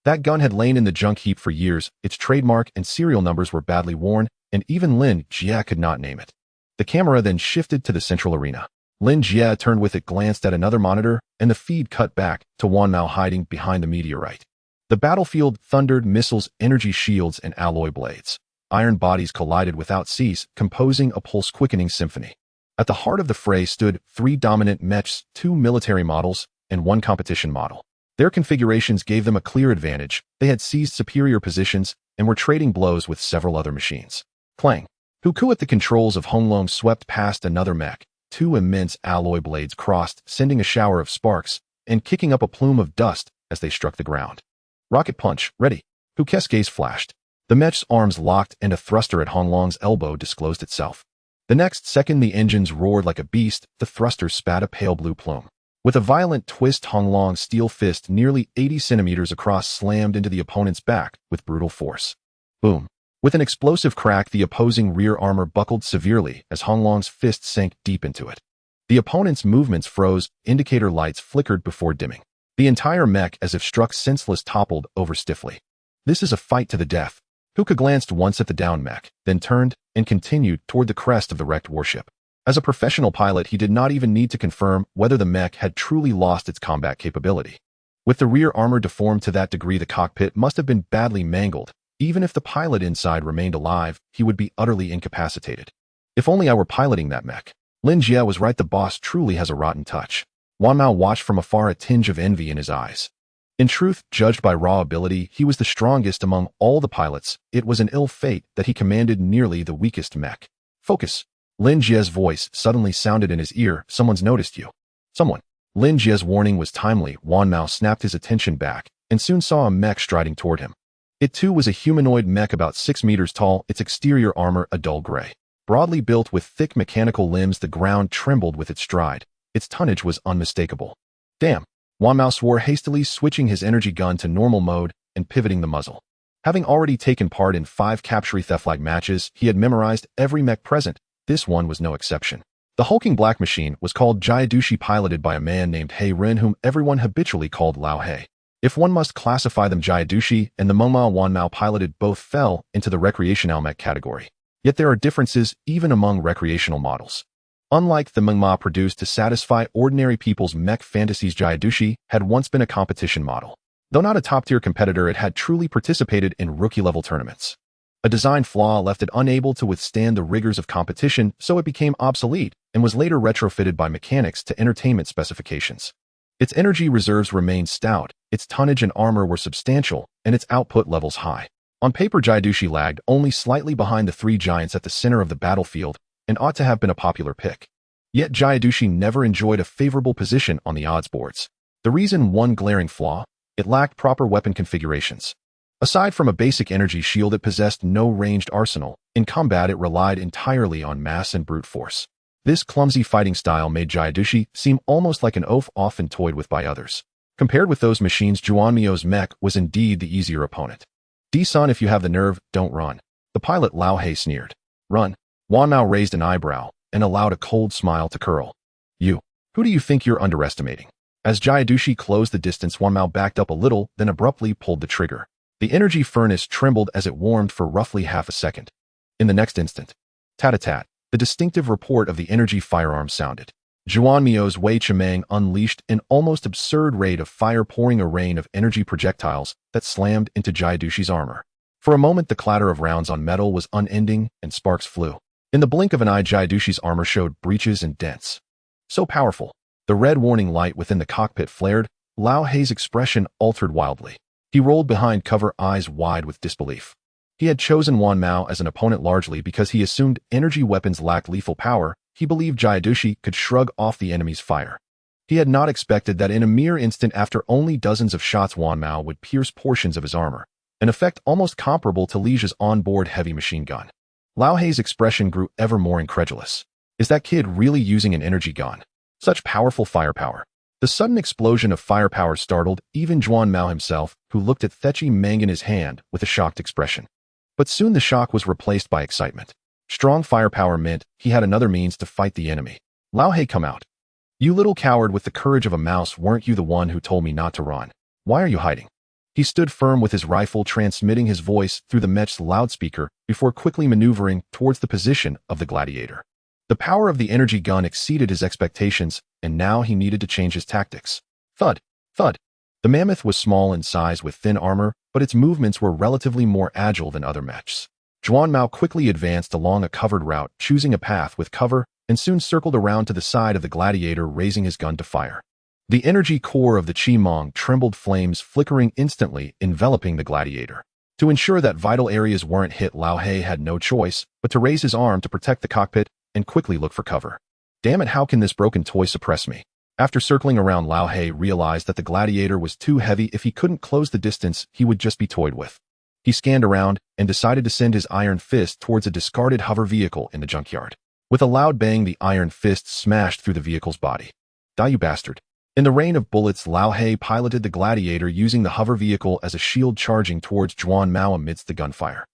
Speaker 1: That gun had lain in the junk heap for years, its trademark and serial numbers were badly worn, and even Lin Jie could not name it. The camera then shifted to the central arena. Lin Jie turned with it, glanced at another monitor, and the feed cut back to Wan Mao hiding behind the meteorite. The battlefield thundered, missiles, energy shields, and alloy blades. Iron bodies collided without cease, composing a pulse-quickening symphony. At the heart of the fray stood 3 dominant mechs, 2 military models, and 1 competition model. Their configurations gave them a clear advantage. They had seized superior positions and were trading blows with several other machines. Clang! Huku at the controls of Honglong swept past another mech. 2 immense alloy blades crossed, sending a shower of sparks and kicking up a plume of dust as they struck the ground. Rocket punch, ready. Huku's gaze flashed. The mech's arms locked and a thruster at Honglong's elbow disclosed itself. The next second, the engines roared like a beast. The thruster spat a pale blue plume. With a violent twist, Honglong's steel fist, nearly 80 centimeters across, slammed into the opponent's back with brutal force. Boom. With an explosive crack, the opposing rear armor buckled severely as Honglong's fist sank deep into it. The opponent's movements froze, indicator lights flickered before dimming. The entire mech, as if struck senseless, toppled over stiffly. This is a fight to the death. Huka glanced once at the downed mech, then turned and continued toward the crest of the wrecked warship. As a professional pilot, he did not even need to confirm whether the mech had truly lost its combat capability. With the rear armor deformed to that degree, the cockpit must have been badly mangled. Even if the pilot inside remained alive, he would be utterly incapacitated. If only I were piloting that mech. Lin Jie was right, the boss truly has a rotten touch. Wanmao watched from afar, a tinge of envy in his eyes. In truth, judged by raw ability, he was the strongest among all the pilots. It was an ill fate that he commanded nearly the weakest mech. Focus. Lin Jie's voice suddenly sounded in his ear. Someone's noticed you. Someone. Lin Jie's warning was timely. Wanmao snapped his attention back and soon saw a mech striding toward him. It too was a humanoid mech about 6 meters tall, its exterior armor a dull gray. Broadly built with thick mechanical limbs, the ground trembled with its stride. Its tonnage was unmistakable. Damn. Wanmao swore hastily, switching his energy gun to normal mode and pivoting the muzzle. Having already taken part in 5 capture theft-like matches, he had memorized every mech present. This one was no exception. The hulking black machine was called Jiadushi, piloted by a man named He Ren, whom everyone habitually called Lao He. If one must classify them, Jiadushi and the Mengma Wanmao piloted both fell into the recreational mech category. Yet there are differences even among recreational models. Unlike the Mengma produced to satisfy ordinary people's mech fantasies, Jiadushi had once been a competition model. Though not a top-tier competitor, it had truly participated in rookie-level tournaments. A design flaw left it unable to withstand the rigors of competition, so it became obsolete and was later retrofitted by mechanics to entertainment specifications. Its energy reserves remained stout, its tonnage and armor were substantial, and its output levels high. On paper, Jiadushi lagged only slightly behind the 3 giants at the center of the battlefield and ought to have been a popular pick. Yet Jiadushi never enjoyed a favorable position on the odds boards. The reason: one glaring flaw: it lacked proper weapon configurations. Aside from a basic energy shield, it possessed no ranged arsenal. In combat, it relied entirely on mass and brute force. This clumsy fighting style made Jiadushi seem almost like an oaf often toyed with by others. Compared with those machines, Juanmio's mech was indeed the easier opponent. D-son, if you have the nerve, don't run. The pilot Lao He sneered. Run? Wanmao raised an eyebrow and allowed a cold smile to curl. You. Who do you think you're underestimating? As Jiadushi closed the distance, Wanmao backed up a little, then abruptly pulled the trigger. The energy furnace trembled as it warmed for roughly half a second. In the next instant, tat-a-tat, the distinctive report of the energy firearm sounded. Juanmio's Wei Chimeng unleashed an almost absurd rate of fire, pouring a rain of energy projectiles that slammed into Jiadushi's armor. For a moment, the clatter of rounds on metal was unending and sparks flew. In the blink of an eye, Jiadushi's armor showed breaches and dents. So powerful. The red warning light within the cockpit flared. Lao He's expression altered wildly. He rolled behind cover, eyes wide with disbelief. He had chosen Wanmao as an opponent largely because he assumed energy weapons lacked lethal power. He believed Jiadushi could shrug off the enemy's fire. He had not expected that in a mere instant, after only dozens of shots, Wanmao would pierce portions of his armor, an effect almost comparable to Li Jie's onboard heavy machine gun. Lao He's expression grew ever more incredulous. Is that kid really using an energy gun? Such powerful firepower. The sudden explosion of firepower startled even Juanmao himself, who looked at Thechi Meng in his hand with a shocked expression. But soon the shock was replaced by excitement. Strong firepower meant he had another means to fight the enemy. Lao He, come out. You little coward with the courage of a mouse, weren't you the one who told me not to run? Why are you hiding? He stood firm with his rifle, transmitting his voice through the mech's loudspeaker before quickly maneuvering towards the position of the gladiator. The power of the energy gun exceeded his expectations, and now he needed to change his tactics. Thud, thud. The mammoth was small in size with thin armor, but its movements were relatively more agile than other mechs. Juanmao quickly advanced along a covered route, choosing a path with cover, and soon circled around to the side of the gladiator, raising his gun to fire. The energy core of the Qimong trembled, flames flickering instantly, enveloping the gladiator. To ensure that vital areas weren't hit, Lao He had no choice but to raise his arm to protect the cockpit and quickly look for cover. Damn it, how can this broken toy suppress me? After circling around, Lao He realized that the gladiator was too heavy. If he couldn't close the distance, he would just be toyed with. He scanned around and decided to send his iron fist towards a discarded hover vehicle in the junkyard. With a loud bang, the iron fist smashed through the vehicle's body. Die, you bastard. In the rain of bullets, Lao He piloted the gladiator, using the hover vehicle as a shield, charging towards Juanmao amidst the gunfire.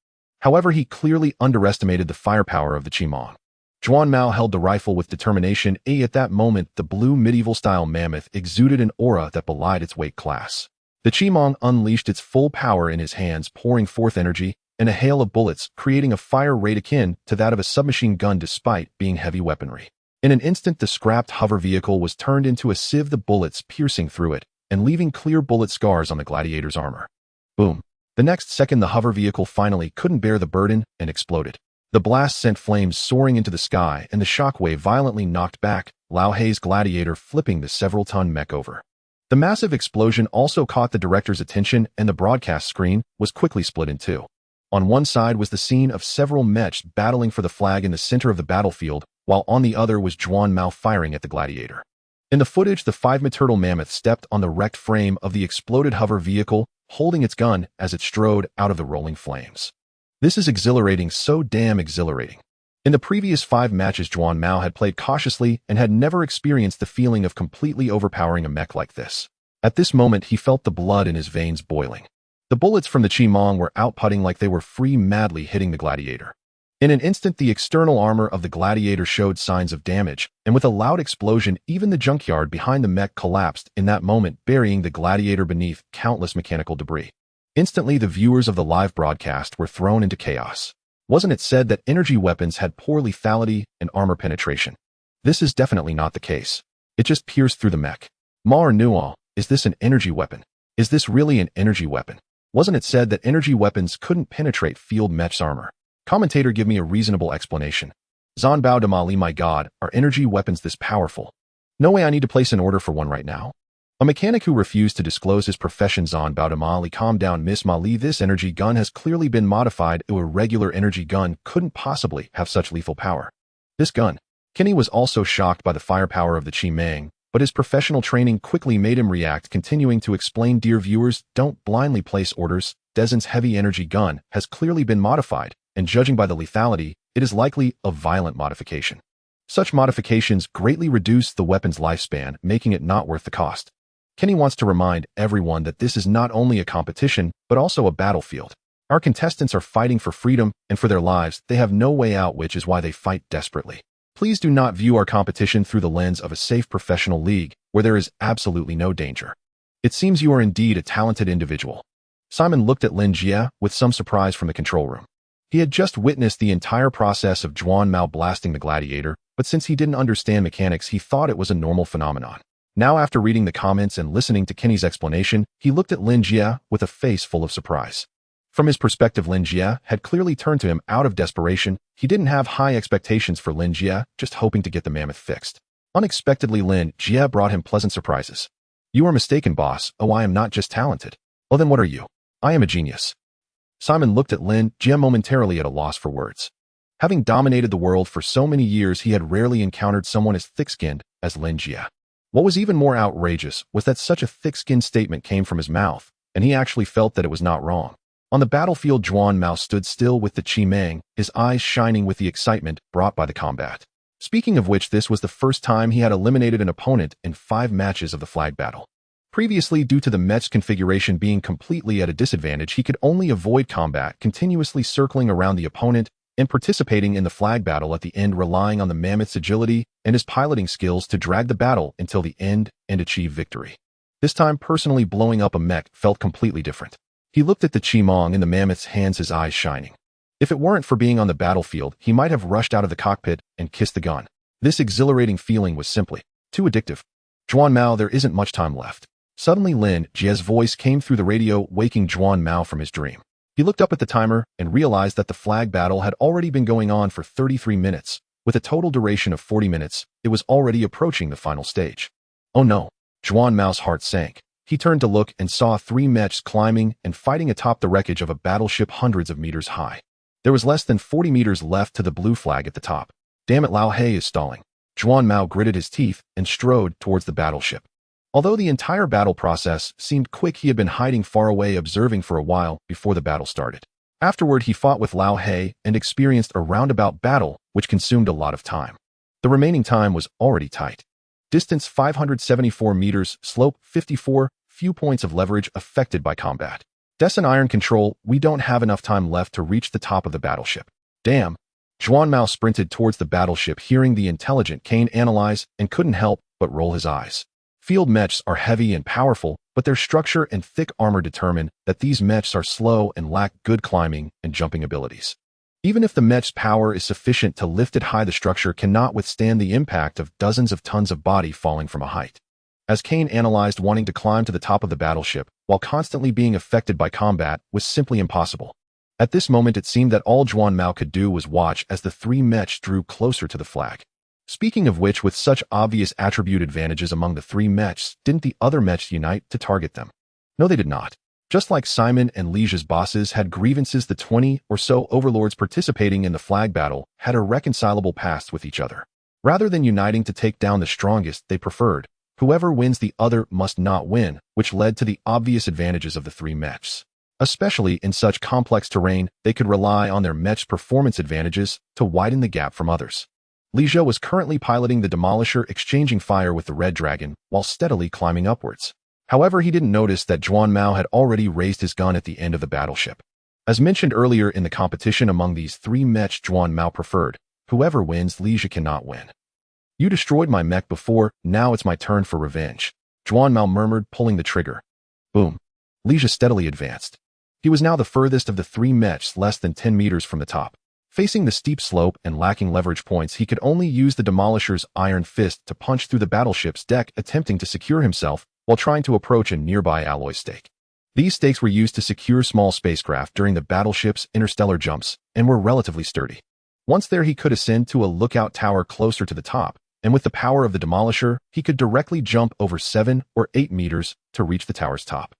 Speaker 1: However, he clearly underestimated the firepower of the Qimong. Juanmao held the rifle with determination. At that moment, the blue medieval-style mammoth exuded an aura that belied its weight class. The Qimong unleashed its full power in his hands, pouring forth energy and a hail of bullets, creating a fire rate akin to that of a submachine gun despite being heavy weaponry. In an instant, the scrapped hover vehicle was turned into a sieve, the bullets piercing through it and leaving clear bullet scars on the gladiator's armor. Boom. The next second, the hover vehicle finally couldn't bear the burden and exploded. The blast sent flames soaring into the sky, and the shockwave violently knocked back Lao Hei's gladiator, flipping the several-ton mech over. The massive explosion also caught the director's attention, and the broadcast screen was quickly split in two. On one side was the scene of several mechs battling for the flag in the center of the battlefield, while on the other was Zhuan Mao firing at the gladiator. In the footage, the 5-meter turtle mammoth stepped on the wrecked frame of the exploded hover vehicle, holding its gun as it strode out of the rolling flames. This is exhilarating, so damn exhilarating. In the previous 5 matches, Zhuan Mao had played cautiously and had never experienced the feeling of completely overpowering a mech like this. At this moment, he felt the blood in his veins boiling. The bullets from the Qimong were outputting like they were free, madly hitting the gladiator. In an instant, the external armor of the gladiator showed signs of damage, and with a loud explosion, even the junkyard behind the mech collapsed in that moment, burying the gladiator beneath countless mechanical debris. Instantly, the viewers of the live broadcast were thrown into chaos. Wasn't it said that energy weapons had poor lethality and armor penetration? This is definitely not the case. It just pierced through the mech. Ma or Nual, is this an energy weapon? Is this really an energy weapon? Wasn't it said that energy weapons couldn't penetrate field mech's armor? Commentator, give me a reasonable explanation. Zanbao de Mali, my god, are energy weapons this powerful? No way, I need to place an order for one right now. A mechanic who refused to disclose his profession. Zanbao de Mali, calm down, Miss Mali, this energy gun has clearly been modified. A regular energy gun couldn't possibly have such lethal power. This gun. Kenny was also shocked by the firepower of the Qimong, but his professional training quickly made him react, continuing to explain, dear viewers, don't blindly place orders. Dezen's heavy energy gun has clearly been modified, and judging by the lethality, it is likely a violent modification. Such modifications greatly reduce the weapon's lifespan, making it not worth the cost. Kenny wants to remind everyone that this is not only a competition, but also a battlefield. Our contestants are fighting for freedom and for their lives. They have no way out, which is why they fight desperately. Please do not view our competition through the lens of a safe professional league, where there is absolutely no danger. It seems you are indeed a talented individual. Simon looked at Lin Jie with some surprise from the control room. He had just witnessed the entire process of Zhuan Mao blasting the gladiator, but since he didn't understand mechanics, he thought it was a normal phenomenon. Now, after reading the comments and listening to Kenny's explanation, he looked at Lin Jie with a face full of surprise. From his perspective, Lin Jie had clearly turned to him out of desperation. He didn't have high expectations for Lin Jie, just hoping to get the mammoth fixed. Unexpectedly, Lin Jie brought him pleasant surprises. You are mistaken, boss. Oh, I am not just talented. Oh, then what are you? I am a genius. Simon looked at Lin Jie momentarily at a loss for words. Having dominated the world for so many years, he had rarely encountered someone as thick-skinned as Lin Jie. What was even more outrageous was that such a thick-skinned statement came from his mouth, and he actually felt that it was not wrong. On the battlefield, Zhuan Mao stood still with the Qimong, his eyes shining with the excitement brought by the combat. Speaking of which, this was the first time he had eliminated an opponent in 5 matches of the flag battle. Previously, due to the mech's configuration being completely at a disadvantage, he could only avoid combat, continuously circling around the opponent and participating in the flag battle at the end, relying on the mammoth's agility and his piloting skills to drag the battle until the end and achieve victory. This time, personally blowing up a mech felt completely different. He looked at the Qimong in the mammoth's hands, his eyes shining. If it weren't for being on the battlefield, he might have rushed out of the cockpit and kissed the gun. This exhilarating feeling was simply too addictive. Zhuan Mao, there isn't much time left. Suddenly, Lin Jie's voice came through the radio, waking Zhuan Mao from his dream. He looked up at the timer and realized that the flag battle had already been going on for 33 minutes. With a total duration of 40 minutes, it was already approaching the final stage. Oh no! Zhuan Mao's heart sank. He turned to look and saw 3 mechs climbing and fighting atop the wreckage of a battleship hundreds of meters high. There was less than 40 meters left to the blue flag at the top. Damn it, Lao Hei is stalling. Zhuan Mao gritted his teeth and strode towards the battleship. Although the entire battle process seemed quick, he had been hiding far away, observing for a while before the battle started. Afterward, he fought with Lao Hei and experienced a roundabout battle, which consumed a lot of time. The remaining time was already tight. Distance 574 meters, slope 54, few points of leverage affected by combat. Desen iron control, we don't have enough time left to reach the top of the battleship. Damn. Zhuan Mao sprinted towards the battleship, hearing the intelligent Kane analyze, and couldn't help but roll his eyes. Field mechs are heavy and powerful, but their structure and thick armor determine that these mechs are slow and lack good climbing and jumping abilities. Even if the mech's power is sufficient to lift it high, the structure cannot withstand the impact of dozens of tons of body falling from a height. As Kane analyzed, wanting to climb to the top of the battleship while constantly being affected by combat was simply impossible. At this moment, it seemed that all Juan Mao could do was watch as the three mechs drew closer to the flag. Speaking of which, with such obvious attribute advantages among the three mechs, didn't the other mechs unite to target them? No, they did not. Just like Simon and Lin Jie's bosses had grievances, the 20 or so overlords participating in the flag battle had irreconcilable pasts with each other. Rather than uniting to take down the strongest, they preferred, whoever wins the other must not win, which led to the obvious advantages of the three mechs. Especially in such complex terrain, they could rely on their mech's performance advantages to widen the gap from others. Lin Jie was currently piloting the Demolisher, exchanging fire with the Red Dragon while steadily climbing upwards. However, he didn't notice that Juan Mao had already raised his gun at the end of the battleship. As mentioned earlier in the competition among these three mechs, Juan Mao preferred, whoever wins, Lin Jie cannot win. You destroyed my mech before, now it's my turn for revenge, Juan Mao murmured, pulling the trigger. Boom. Lin Jie steadily advanced. He was now the furthest of the three mechs, less than 10 meters from the top. Facing the steep slope and lacking leverage points, he could only use the Demolisher's iron fist to punch through the battleship's deck, attempting to secure himself while trying to approach a nearby alloy stake. These stakes were used to secure small spacecraft during the battleship's interstellar jumps and were relatively sturdy. Once there, he could ascend to a lookout tower closer to the top, and with the power of the Demolisher, he could directly jump over 7 or 8 meters to reach the tower's top.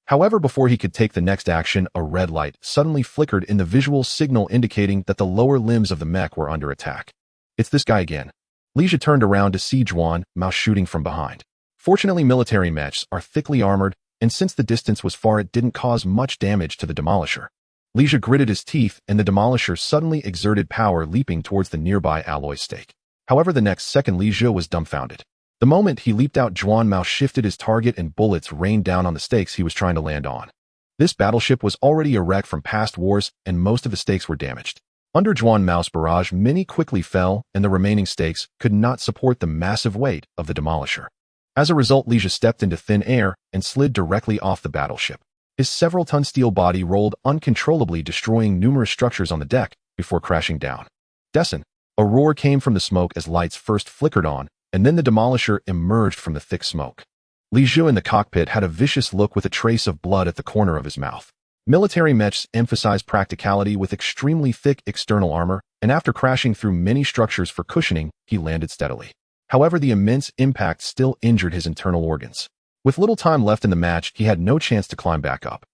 Speaker 1: However, before he could take the next action, a red light suddenly flickered in the visual signal, indicating that the lower limbs of the mech were under attack. It's this guy again. Lin Jie turned around to see Juan Mao shooting from behind. Fortunately, military mechs are thickly armored, and since the distance was far, it didn't cause much damage to the Demolisher. Lin Jie gritted his teeth, and the Demolisher suddenly exerted power, leaping towards the nearby alloy stake. However, the next second, Lin Jie was dumbfounded. The moment he leaped out, Juan Mao shifted his target and bullets rained down on the stakes he was trying to land on. This battleship was already a wreck from past wars, and most of the stakes were damaged. Under Juan Mao's barrage, many quickly fell, and the remaining stakes could not support the massive weight of the Demolisher. As a result, Lin Jie stepped into thin air and slid directly off the battleship. His several-ton steel body rolled uncontrollably, destroying numerous structures on the deck before crashing down. Dessen. A roar came from the smoke as lights first flickered on, and then the Demolisher emerged from the thick smoke. Lin Jie in the cockpit had a vicious look with a trace of blood at the corner of his mouth. Military mechs emphasize practicality with extremely thick external armor, and after crashing through many structures for cushioning, he landed steadily. However, the immense impact still injured his internal organs. With little time left in the match, he had no chance to climb back up.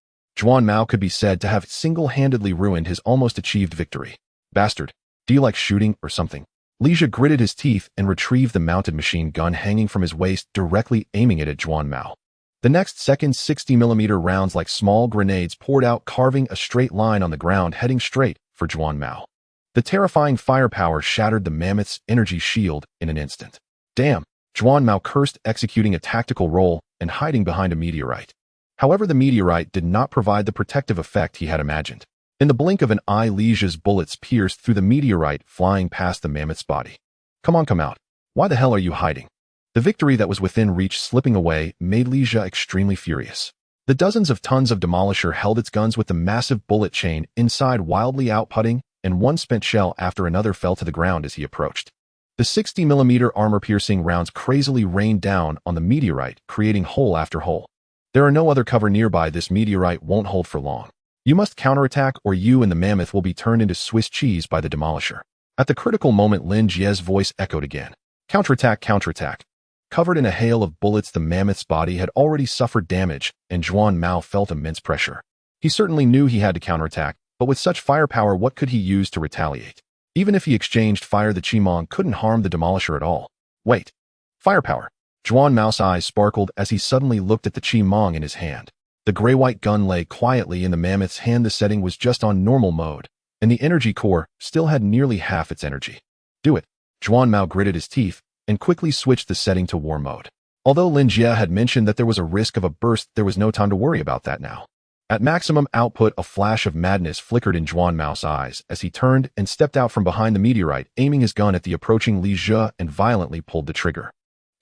Speaker 1: Juan Mao could be said to have single-handedly ruined his almost achieved victory. Bastard, do you like shooting or something? Lin Jie gritted his teeth and retrieved the mounted machine gun hanging from his waist, directly aiming it at Juan Mao. The next second, 60mm rounds like small grenades poured out, carving a straight line on the ground, heading straight for Juan Mao. The terrifying firepower shattered the mammoth's energy shield in an instant. Damn, Juan Mao cursed, executing a tactical roll and hiding behind a meteorite. However, the meteorite did not provide the protective effect he had imagined. In the blink of an eye, Lin Jie's bullets pierced through the meteorite, flying past the mammoth's body. Come on, come out. Why the hell are you hiding? The victory that was within reach slipping away made Lin Jie extremely furious. The dozens of tons of Demolisher held its guns with the massive bullet chain inside wildly outputting, and one spent shell after another fell to the ground as he approached. The 60mm armor-piercing rounds crazily rained down on the meteorite, creating hole after hole. There are no other cover nearby. This meteorite won't hold for long. You must counterattack, or you and the mammoth will be turned into Swiss cheese by the Demolisher. At the critical moment, Lin Jie's voice echoed again. Counterattack, counterattack. Covered in a hail of bullets, the mammoth's body had already suffered damage, and Juan Mao felt immense pressure. He certainly knew he had to counterattack, but with such firepower, what could he use to retaliate? Even if he exchanged fire, the Qimong couldn't harm the Demolisher at all. Wait. Firepower. Juan Mao's eyes sparkled as he suddenly looked at the Qimong in his hand. The gray-white gun lay quietly in the mammoth's hand. The setting was just on normal mode, and the energy core still had nearly half its energy. Do it. Juan Mao gritted his teeth and quickly switched the setting to war mode. Although Lin Jie had mentioned that there was a risk of a burst, there was no time to worry about that now. At maximum output, a flash of madness flickered in Juan Mao's eyes as he turned and stepped out from behind the meteorite, aiming his gun at the approaching Lin Jie and violently pulled the trigger.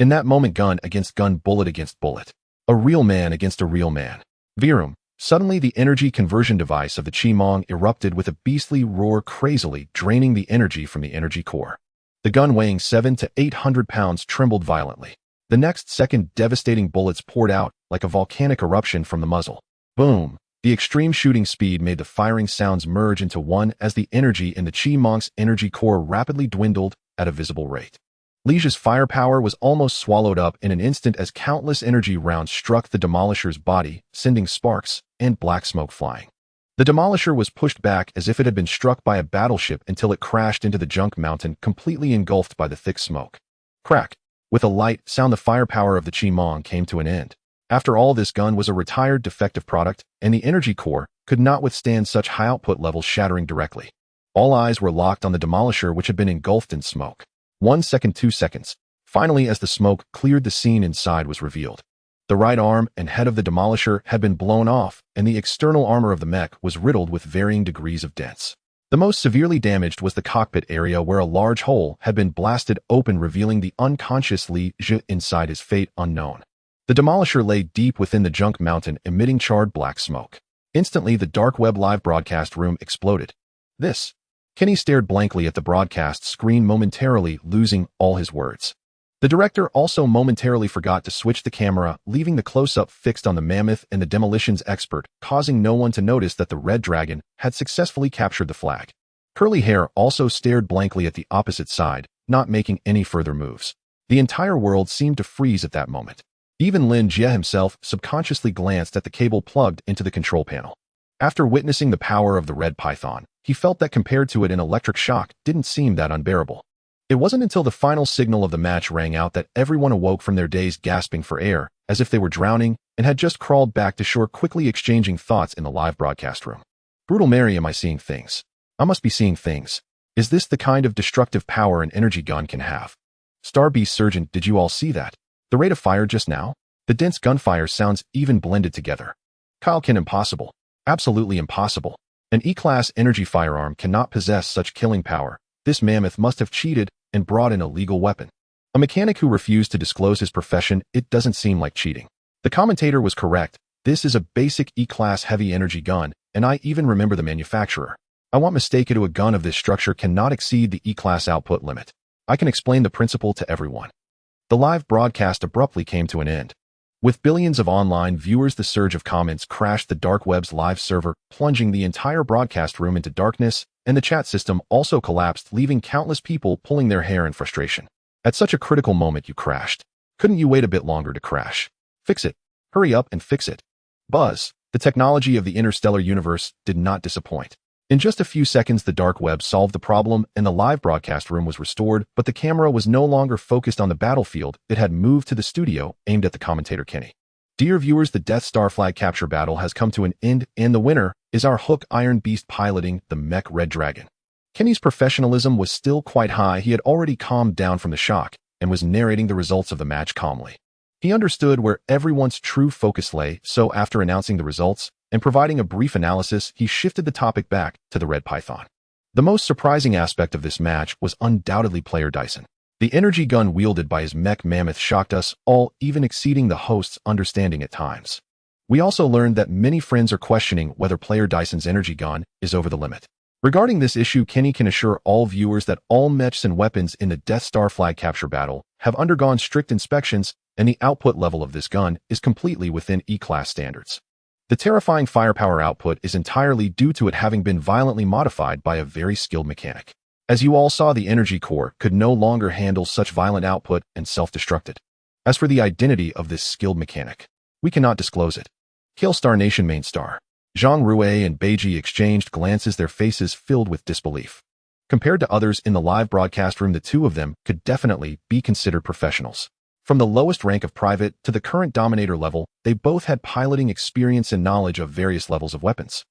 Speaker 1: In that moment, gun against gun, bullet against bullet. A real man against a real man. Virum. Suddenly the energy conversion device of the Chi-Mong erupted with a beastly roar, crazily draining the energy from the energy core. The gun, weighing 700 to 800 pounds, trembled violently. The next second, devastating bullets poured out like a volcanic eruption from the muzzle. Boom! The extreme shooting speed made the firing sounds merge into one as the energy in the Chi-Mong's energy core rapidly dwindled at a visible rate. Lin Jie's firepower was almost swallowed up in an instant as countless energy rounds struck the Demolisher's body, sending sparks and black smoke flying. The Demolisher was pushed back as if it had been struck by a battleship until it crashed into the junk mountain, completely engulfed by the thick smoke. Crack! With a light sound, the firepower of the Chi-Mong came to an end. After all, this gun was a retired defective product, and the energy core could not withstand such high output levels shattering directly. All eyes were locked on the Demolisher, which had been engulfed in smoke. 1 second, 2 seconds. Finally, as the smoke cleared, the scene inside was revealed. The right arm and head of the Demolisher had been blown off, and the external armor of the mech was riddled with varying degrees of dents. The most severely damaged was the cockpit area, where a large hole had been blasted open, revealing the unconscious Lin Jie inside, his fate unknown. The Demolisher lay deep within the junk mountain, emitting charred black smoke. Instantly, the dark web live broadcast room exploded. This. Kenny stared blankly at the broadcast screen, momentarily losing all his words. The director also momentarily forgot to switch the camera, leaving the close-up fixed on the mammoth and the demolitions expert, causing no one to notice that the Red Dragon had successfully captured the flag. Curly Hair also stared blankly at the opposite side, not making any further moves. The entire world seemed to freeze at that moment. Even Lin Jie himself subconsciously glanced at the cable plugged into the control panel. After witnessing the power of the Red Python, he felt that compared to it, an electric shock didn't seem that unbearable. It wasn't until the final signal of the match rang out that everyone awoke from their daze, gasping for air, as if they were drowning, and had just crawled back to shore, quickly exchanging thoughts in the live broadcast room. Brutal Mary, am I seeing things? I must be seeing things. Is this the kind of destructive power an energy gun can have? Star Beast Sergeant, did you all see that? The rate of fire just now? The dense gunfire sounds even blended together. Karl, can impossible. Absolutely impossible. An E-class energy firearm cannot possess such killing power. This mammoth must have cheated and brought in a legal weapon. A mechanic who refused to disclose his profession, it doesn't seem like cheating. The commentator was correct. This is a basic E-class heavy energy gun, and I even remember the manufacturer. I want mistaken to a gun of this structure cannot exceed the E-class output limit. I can explain the principle to everyone. The live broadcast abruptly came to an end. With billions of online viewers, the surge of comments crashed the dark web's live server, plunging the entire broadcast room into darkness, and the chat system also collapsed, leaving countless people pulling their hair in frustration. At such a critical moment, you crashed. Couldn't you wait a bit longer to crash? Fix it. Hurry up and fix it. Buzz. The technology of the interstellar universe did not disappoint. In just a few seconds, the dark web solved the problem and the live broadcast room was restored, but the camera was no longer focused on the battlefield. It had moved to the studio, aimed at the commentator Kenny. Dear viewers, the Death Star flag capture battle has come to an end, and the winner is our Hook Iron Beast piloting the Mech Red Dragon. Kenny's professionalism was still quite high. He had already calmed down from the shock and was narrating the results of the match calmly. He understood where everyone's true focus lay, so after announcing the results and providing a brief analysis, he shifted the topic back to the Red Python. The most surprising aspect of this match was undoubtedly player Dyson. The energy gun wielded by his mech mammoth shocked us all, even exceeding the host's understanding at times. We also learned that many friends are questioning whether player Dyson's energy gun is over the limit. Regarding this issue, Kenny can assure all viewers that all mechs and weapons in the Death Star flag capture battle have undergone strict inspections, and the output level of this gun is completely within E-class standards. The terrifying firepower output is entirely due to it having been violently modified by a very skilled mechanic. As you all saw, the energy core could no longer handle such violent output and self-destructed. As for the identity of this skilled mechanic, we cannot disclose it. Hail Star Nation main star. Zhang Rui and Beiji exchanged glances, their faces filled with disbelief. Compared to others in the live broadcast room, the two of them could definitely be considered professionals. From the lowest rank of private to the current dominator level, they both had piloting experience and knowledge of various levels of weapons.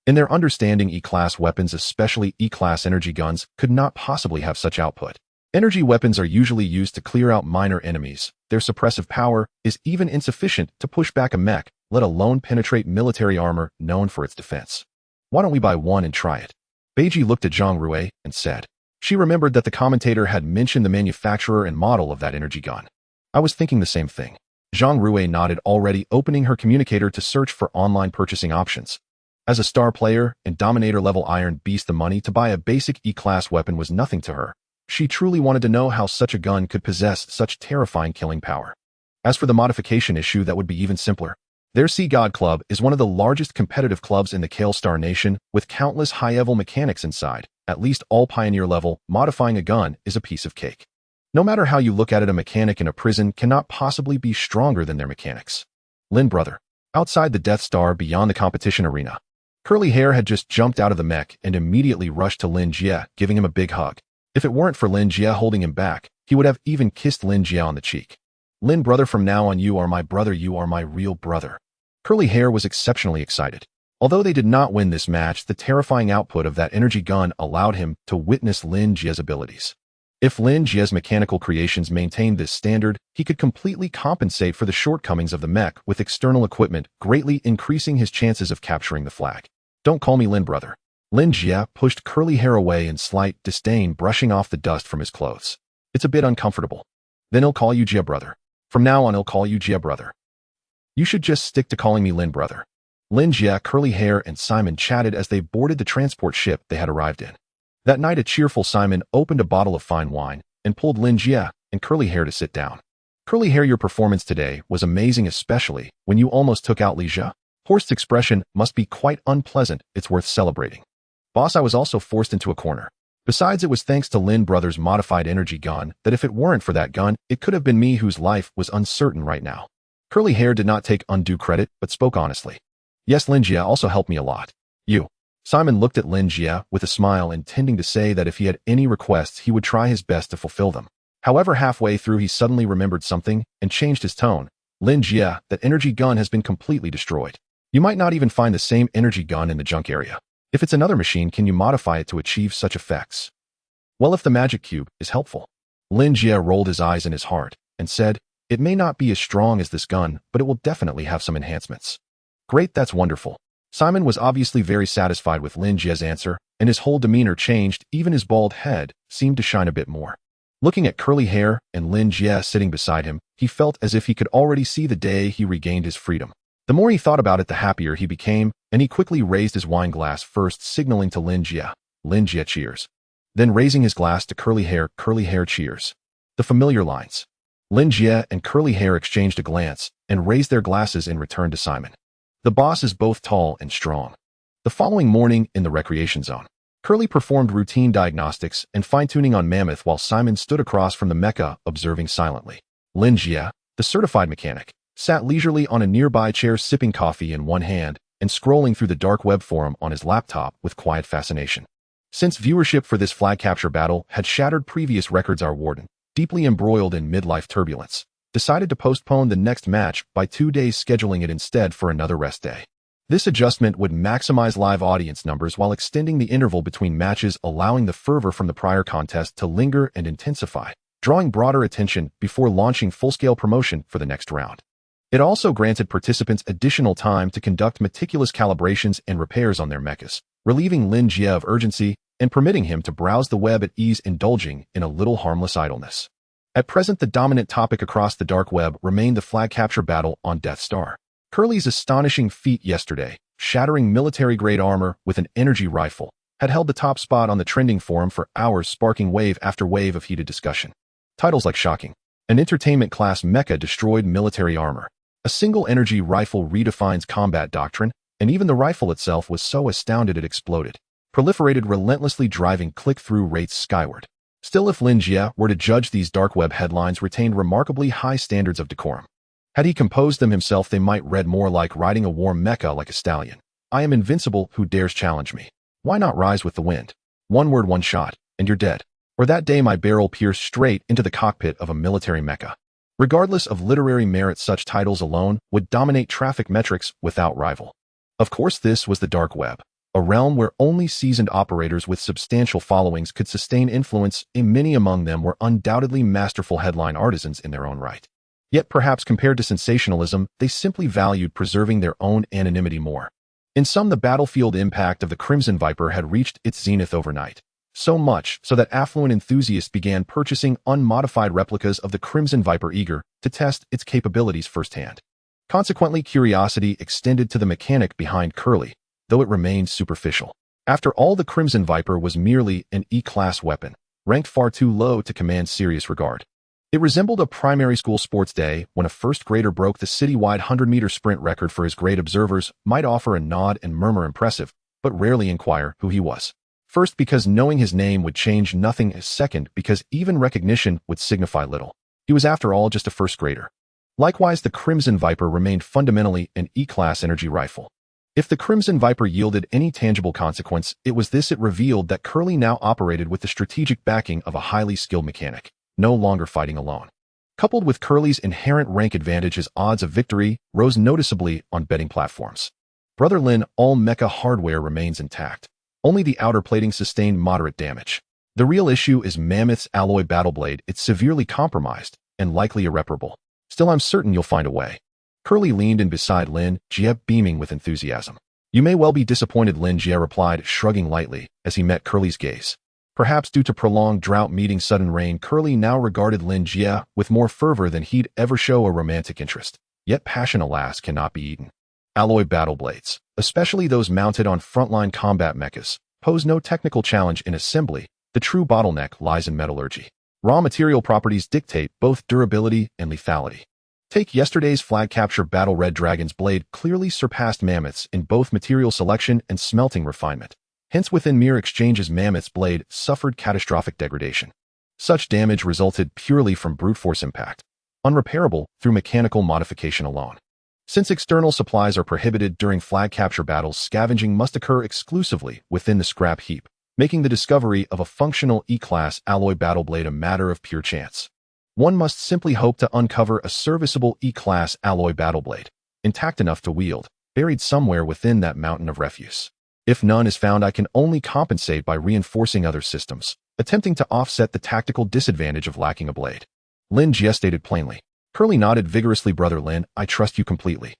Speaker 1: In their understanding, E-class weapons, especially E-class energy guns, could not possibly have such output. Energy weapons are usually used to clear out minor enemies. Their suppressive power is even insufficient to push back a mech, let alone penetrate military armor known for its defense. Why don't we buy one and try it? Beiji looked at Zhang Rui and said. She remembered that the commentator had mentioned the manufacturer and model of that energy gun. I was thinking the same thing. Zhang Rui nodded, already opening her communicator to search for online purchasing options. As a star player and Dominator-level Iron Beast, the money to buy a basic E-class weapon was nothing to her. She truly wanted to know how such a gun could possess such terrifying killing power. As for the modification issue, that would be even simpler. Their Sea God Club is one of the largest competitive clubs in the Kale Star Nation, with countless high-level mechanics inside. At least all Pioneer level, modifying a gun is a piece of cake. No matter how you look at it, a mechanic in a prison cannot possibly be stronger than their mechanics. Lin brother. Outside the Death Star, beyond the competition arena, Curly Hair had just jumped out of the mech and immediately rushed to Lin Jie, giving him a big hug. If it weren't for Lin Jie holding him back, he would have even kissed Lin Jie on the cheek. Lin brother, from now on you are my brother, you are my real brother. Curly Hair was exceptionally excited. Although they did not win this match, the terrifying output of that energy gun allowed him to witness Lin Jie's abilities. If Lin Jie's mechanical creations maintained this standard, he could completely compensate for the shortcomings of the mech with external equipment, greatly increasing his chances of capturing the flag. Don't call me Lin brother. Lin Jie pushed Curly Hair away in slight disdain, brushing off the dust from his clothes. It's a bit uncomfortable. Then he'll call you Jie brother. From now on he'll call you Jie brother. You should just stick to calling me Lin brother. Lin Jie, Curly Hair, and Simon chatted as they boarded the transport ship they had arrived in. That night, a cheerful Simon opened a bottle of fine wine and pulled Lin Jie and Curly Hair to sit down. Curly Hair, your performance today was amazing, especially when you almost took out Lin Jie. Horst's expression must be quite unpleasant. It's worth celebrating. Boss, I was also forced into a corner. Besides, it was thanks to Lin brother's modified energy gun that if it weren't for that gun, it could have been me whose life was uncertain right now. Curly Hair did not take undue credit, but spoke honestly. Yes, Lin Jie also helped me a lot. You. Simon looked at Lin Jie with a smile, intending to say that if he had any requests, he would try his best to fulfill them. However, halfway through, he suddenly remembered something and changed his tone. Lin Jie, that energy gun has been completely destroyed. You might not even find the same energy gun in the junk area. If it's another machine, can you modify it to achieve such effects? Well, if the magic cube is helpful. Lin Jie rolled his eyes in his heart and said, it may not be as strong as this gun, but it will definitely have some enhancements. Great, that's wonderful. Simon was obviously very satisfied with Lin Jie's answer, and his whole demeanor changed. Even his bald head seemed to shine a bit more. Looking at Curly Hair and Lin Jie sitting beside him, he felt as if he could already see the day he regained his freedom. The more he thought about it, the happier he became, and he quickly raised his wine glass, first signaling to Lin Jie. Lin Jie, cheers. Then raising his glass to Curly Hair, cheers. The familiar lines. Lin Jie and Curly Hair exchanged a glance and raised their glasses in return to Simon. The boss is both tall and strong. The following morning, in the recreation zone, Curly performed routine diagnostics and fine-tuning on Mammoth while Simon stood across from the mecha, observing silently. Lin Jie, the certified mechanic, sat leisurely on a nearby chair, sipping coffee in one hand and scrolling through the dark web forum on his laptop with quiet fascination. Since viewership for this flag capture battle had shattered previous records, our warden, deeply embroiled in midlife turbulence, decided to postpone the next match by 2 days, scheduling it instead for another rest day. This adjustment would maximize live audience numbers while extending the interval between matches, allowing the fervor from the prior contest to linger and intensify, drawing broader attention before launching full-scale promotion for the next round. It also granted participants additional time to conduct meticulous calibrations and repairs on their mechas, relieving Lin Jie of urgency and permitting him to browse the web at ease, indulging in a little harmless idleness. At present, the dominant topic across the dark web remained the flag capture battle on Death Star. Curly's astonishing feat yesterday, shattering military-grade armor with an energy rifle, had held the top spot on the trending forum for hours, sparking wave after wave of heated discussion. Titles like shocking. An entertainment-class mecha destroyed military armor. A single energy rifle redefines combat doctrine, and even the rifle itself was so astounded it exploded. Proliferated relentlessly, driving click-through rates skyward. Still, if Lin Jie were to judge, these dark web headlines retained remarkably high standards of decorum. Had he composed them himself, they might read more like riding a warm mecha like a stallion. I am invincible, who dares challenge me? Why not rise with the wind? One word, one shot, and you're dead. Or that day my barrel pierced straight into the cockpit of a military mecha. Regardless of literary merit, such titles alone would dominate traffic metrics without rival. Of course, this was the dark web, a realm where only seasoned operators with substantial followings could sustain influence, and many among them were undoubtedly masterful headline artisans in their own right. Yet perhaps compared to sensationalism, they simply valued preserving their own anonymity more. In sum, the battlefield impact of the Crimson Viper had reached its zenith overnight. So much so that affluent enthusiasts began purchasing unmodified replicas of the Crimson Viper eager to test its capabilities firsthand. Consequently, curiosity extended to the mechanic behind Curly, though it remained superficial. After all, the Crimson Viper was merely an E-class weapon, ranked far too low to command serious regard. It resembled a primary school sports day when a first grader broke the citywide 100-meter sprint record for his grade. Observers might offer a nod and murmur impressive, but rarely inquire who he was. First, because knowing his name would change nothing. Second, because even recognition would signify little. He was, after all, just a first grader. Likewise, the Crimson Viper remained fundamentally an E-class energy rifle. If the Crimson Viper yielded any tangible consequence, it was this: it revealed that Curly now operated with the strategic backing of a highly skilled mechanic, no longer fighting alone. Coupled with Curly's inherent rank advantage, his odds of victory rose noticeably on betting platforms. Brother Lin, all mecha hardware remains intact. Only the outer plating sustained moderate damage. The real issue is Mammoth's alloy battle blade. It's severely compromised and likely irreparable. Still, I'm certain you'll find a way. Curly leaned in beside Lin Jie, beaming with enthusiasm. You may well be disappointed, Lin Jie replied, shrugging lightly as he met Curly's gaze. Perhaps due to prolonged drought meeting sudden rain, Curly now regarded Lin Jie with more fervor than he'd ever show a romantic interest. Yet passion, alas, cannot be eaten. Alloy battle blades, especially those mounted on frontline combat mechas, pose no technical challenge in assembly. The true bottleneck lies in metallurgy. Raw material properties dictate both durability and lethality. Take yesterday's flag capture battle. Red Dragon's blade clearly surpassed Mammoth's in both material selection and smelting refinement. Hence, within mere exchanges, Mammoth's blade suffered catastrophic degradation. Such damage resulted purely from brute force impact, unrepairable through mechanical modification alone. Since external supplies are prohibited during flag capture battles, scavenging must occur exclusively within the scrap heap, making the discovery of a functional E-class alloy battle blade a matter of pure chance. One must simply hope to uncover a serviceable E-class alloy battle blade, intact enough to wield, buried somewhere within that mountain of refuse. If none is found, I can only compensate by reinforcing other systems, attempting to offset the tactical disadvantage of lacking a blade. Lin Jie stated plainly. Curly nodded vigorously. Brother Lin, I trust you completely.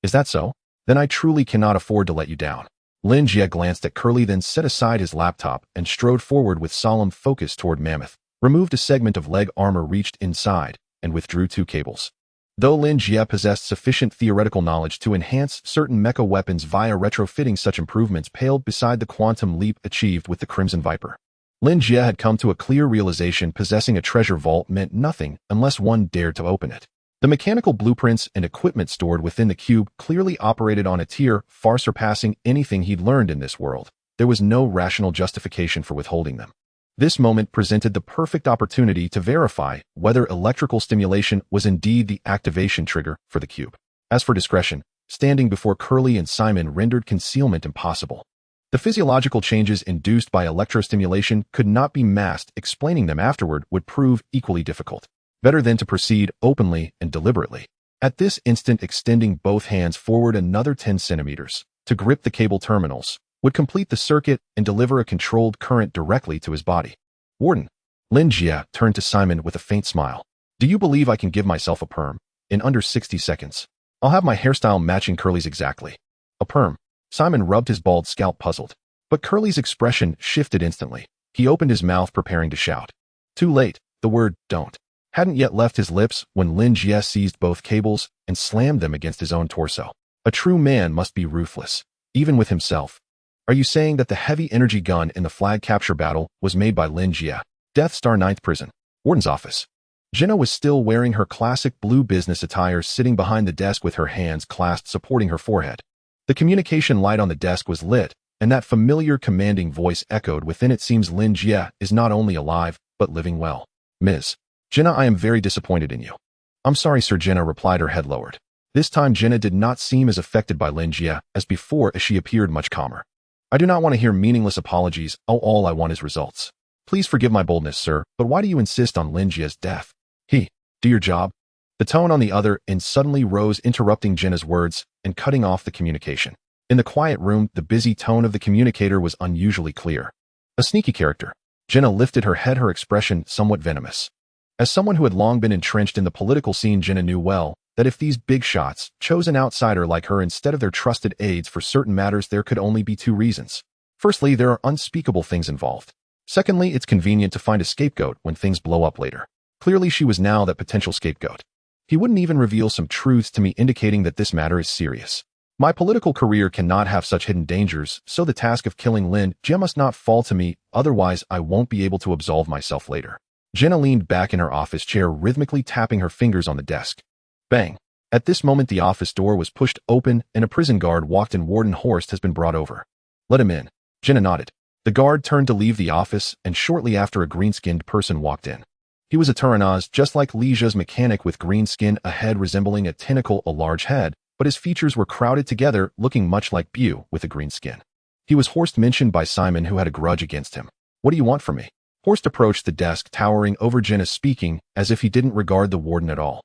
Speaker 1: Is that so? Then I truly cannot afford to let you down. Lin Jie glanced at Curly, then set aside his laptop and strode forward with solemn focus toward Mammoth, removed a segment of leg armor, reached inside, and withdrew 2 cables. Though Lin Jie possessed sufficient theoretical knowledge to enhance certain mecha weapons via retrofitting, such improvements paled beside the quantum leap achieved with the Crimson Viper. Lin Jie had come to a clear realization: possessing a treasure vault meant nothing unless one dared to open it. The mechanical blueprints and equipment stored within the cube clearly operated on a tier far surpassing anything he'd learned in this world. There was no rational justification for withholding them. This moment presented the perfect opportunity to verify whether electrical stimulation was indeed the activation trigger for the cube. As for discretion, standing before Curly and Simon rendered concealment impossible. The physiological changes induced by electrostimulation could not be masked. Explaining them afterward would prove equally difficult. Better than to proceed openly and deliberately. At this instant, extending both hands forward another 10 centimeters to grip the cable terminals would complete the circuit and deliver a controlled current directly to his body. Warden. Lin Jie turned to Simon with a faint smile. Do you believe I can give myself a perm in under 60 seconds? I'll have my hairstyle matching Curly's exactly. A perm. Simon rubbed his bald scalp, puzzled. But Curly's expression shifted instantly. He opened his mouth, preparing to shout. Too late. The word "don't" hadn't yet left his lips when Lin Jie seized both cables and slammed them against his own torso. A true man must be ruthless, even with himself. Are you saying that the heavy energy gun in the flag capture battle was made by Lin Jie? Death Star 9th Prison. Warden's office. Jenna was still wearing her classic blue business attire, sitting behind the desk with her hands clasped supporting her forehead. The communication light on the desk was lit, and that familiar commanding voice echoed within. It seems Lin Jie is not only alive, but living well. Ms. Jenna, I am very disappointed in you. I'm sorry, sir, Jenna replied, her head lowered. This time Jenna did not seem as affected by Lin Jie as before, as she appeared much calmer. I do not want to hear meaningless apologies. All I want is results. Please forgive my boldness, sir, but why do you insist on Lin Jie's death? Do your job. The tone on the other end suddenly rose, interrupting Jenna's words and cutting off the communication. In the quiet room, the busy tone of the communicator was unusually clear. A sneaky character. Jenna lifted her head, her expression somewhat venomous. As someone who had long been entrenched in the political scene, Jenna knew well that if these big shots chose an outsider like her instead of their trusted aides for certain matters, there could only be 2 reasons. Firstly, there are unspeakable things involved. Secondly, it's convenient to find a scapegoat when things blow up later. Clearly, she was now that potential scapegoat. He wouldn't even reveal some truths to me indicating that this matter is serious. My political career cannot have such hidden dangers, so the task of killing Lin Jie must not fall to me, otherwise I won't be able to absolve myself later. Jenna leaned back in her office chair, rhythmically tapping her fingers on the desk. Bang! At this moment the office door was pushed open and a prison guard walked in. Warden Horst has been brought over. Let him in. Jenna nodded. The guard turned to leave the office, and shortly after a green-skinned person walked in. He was a Tyrannoz, just like Lin Jie's mechanic, with green skin, a head resembling a tentacle, a large head, but his features were crowded together, looking much like Bu with a green skin. He was Horst, mentioned by Simon, who had a grudge against him. What do you want from me? Horst approached the desk, towering over Jenna, speaking as if he didn't regard the warden at all.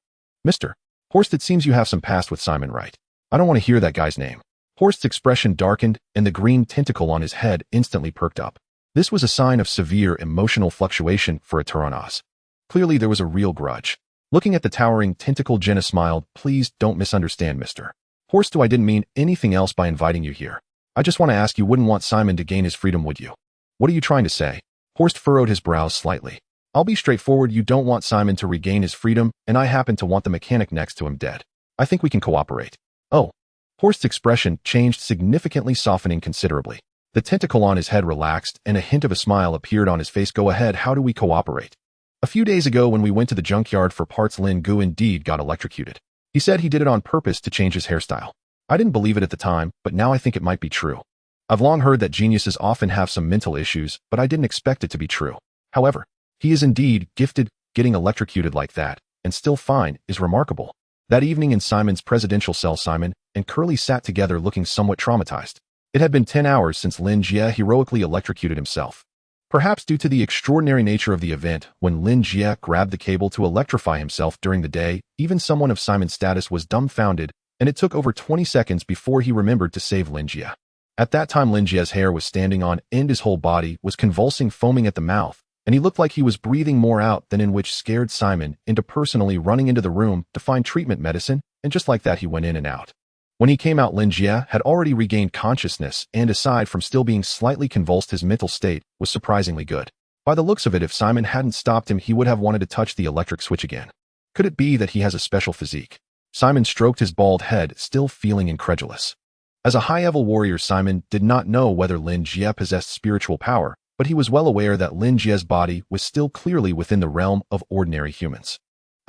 Speaker 1: Mr. Horst, it seems you have some past with Simon, right? I don't want to hear that guy's name. Horst's expression darkened, and the green tentacle on his head instantly perked up. This was a sign of severe emotional fluctuation for a Tyrannoz. Clearly there was a real grudge. Looking at the towering tentacle, Jenna smiled. Please don't misunderstand, Mr. Horst. I didn't mean anything else by inviting you here. I just want to ask, you wouldn't want Simon to gain his freedom, would you? What are you trying to say? Horst furrowed his brows slightly. I'll be straightforward. You don't want Simon to regain his freedom, and I happen to want the mechanic next to him dead. I think we can cooperate. Oh. Horst's expression changed significantly, softening considerably. The tentacle on his head relaxed, and a hint of a smile appeared on his face. Go ahead, how do we cooperate? A few days ago when we went to the junkyard for parts, Lin Gu indeed got electrocuted. He said he did it on purpose to change his hairstyle. I didn't believe it at the time, but now I think it might be true. I've long heard that geniuses often have some mental issues, but I didn't expect it to be true. However, he is indeed gifted. Getting electrocuted like that, and still fine, is remarkable. That evening in Simon's presidential cell, Simon and Curly sat together looking somewhat traumatized. It had been 10 hours since Lin Jie heroically electrocuted himself. Perhaps due to the extraordinary nature of the event, when Lin Jie grabbed the cable to electrify himself during the day, even someone of Simon's status was dumbfounded, and it took over 20 seconds before he remembered to save Lin Jie. At that time, Lin Jie's hair was standing on end, his whole body was convulsing, foaming at the mouth, and he looked like he was breathing more out than in, which scared Simon into personally running into the room to find treatment medicine, and just like that he went in and out. When he came out, Lin Jie had already regained consciousness, and aside from still being slightly convulsed, his mental state was surprisingly good. By the looks of it, if Simon hadn't stopped him, he would have wanted to touch the electric switch again. Could it be that he has a special physique? Simon stroked his bald head, still feeling incredulous. As a high-level warrior, Simon did not know whether Lin Jie possessed spiritual power, but he was well aware that Lin Jie's body was still clearly within the realm of ordinary humans.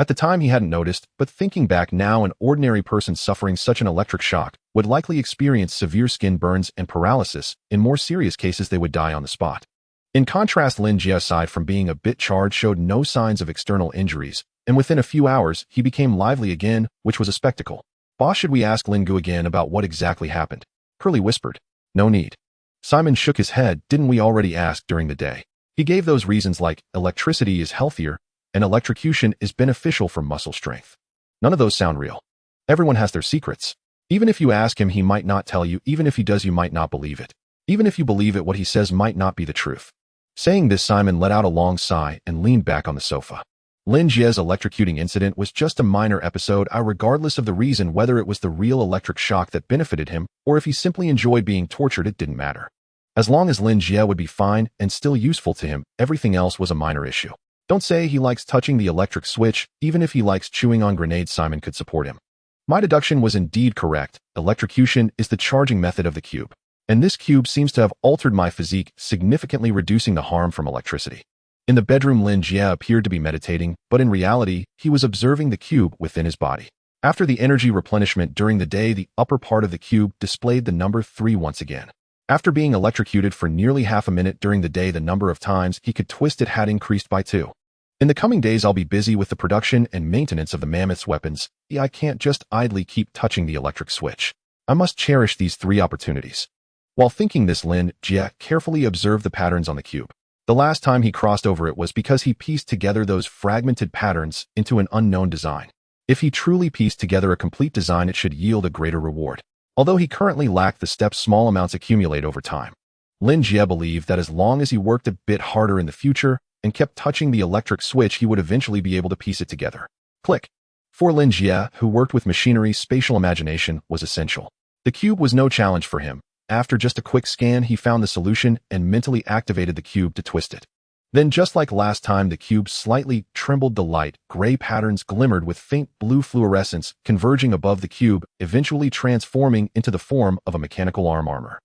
Speaker 1: At the time he hadn't noticed, but thinking back now, an ordinary person suffering such an electric shock would likely experience severe skin burns and paralysis. In more serious cases, they would die on the spot. In contrast, Lin Jie, aside from being a bit charred, showed no signs of external injuries, and within a few hours, he became lively again, which was a spectacle. Boss, should we ask Lin Gu again about what exactly happened? Curly whispered. No need. Simon shook his head. Didn't we already ask during the day? He gave those reasons like electricity is healthier and electrocution is beneficial for muscle strength. None of those sound real. Everyone has their secrets. Even if you ask him, he might not tell you. Even if he does, you might not believe it. Even if you believe it, what he says might not be the truth. Saying this, Simon let out a long sigh and leaned back on the sofa. Lin Jie's electrocuting incident was just a minor episode, regardless of the reason, whether it was the real electric shock that benefited him or if he simply enjoyed being tortured, it didn't matter. As long as Lin Jie would be fine and still useful to him, everything else was a minor issue. Don't say he likes touching the electric switch. Even if he likes chewing on grenades, Simon could support him. My deduction was indeed correct. Electrocution is the charging method of the cube, and this cube seems to have altered my physique, significantly reducing the harm from electricity. In the bedroom, Lin Jie appeared to be meditating, but in reality, he was observing the cube within his body. After the energy replenishment during the day, the upper part of the cube displayed the number 3 once again. After being electrocuted for nearly half a minute during the day, the number of times he could twist it had increased by 2. In the coming days, I'll be busy with the production and maintenance of the mammoth's weapons. I can't just idly keep touching the electric switch. I must cherish these 3 opportunities. While thinking this, Lin Jie carefully observed the patterns on the cube. The last time he crossed over it was because he pieced together those fragmented patterns into an unknown design. If he truly pieced together a complete design, it should yield a greater reward. Although he currently lacked the steps, small amounts accumulate over time. Lin Jie believed that as long as he worked a bit harder in the future and kept touching the electric switch, he would eventually be able to piece it together. Click. For Lin Jie, who worked with machinery, spatial imagination was essential. The cube was no challenge for him, after just a quick scan, he found the solution and mentally activated the cube to twist it. Then, just like last time, the cube slightly trembled. The light gray patterns glimmered with faint blue fluorescence converging above the cube, eventually transforming into the form of a mechanical armor.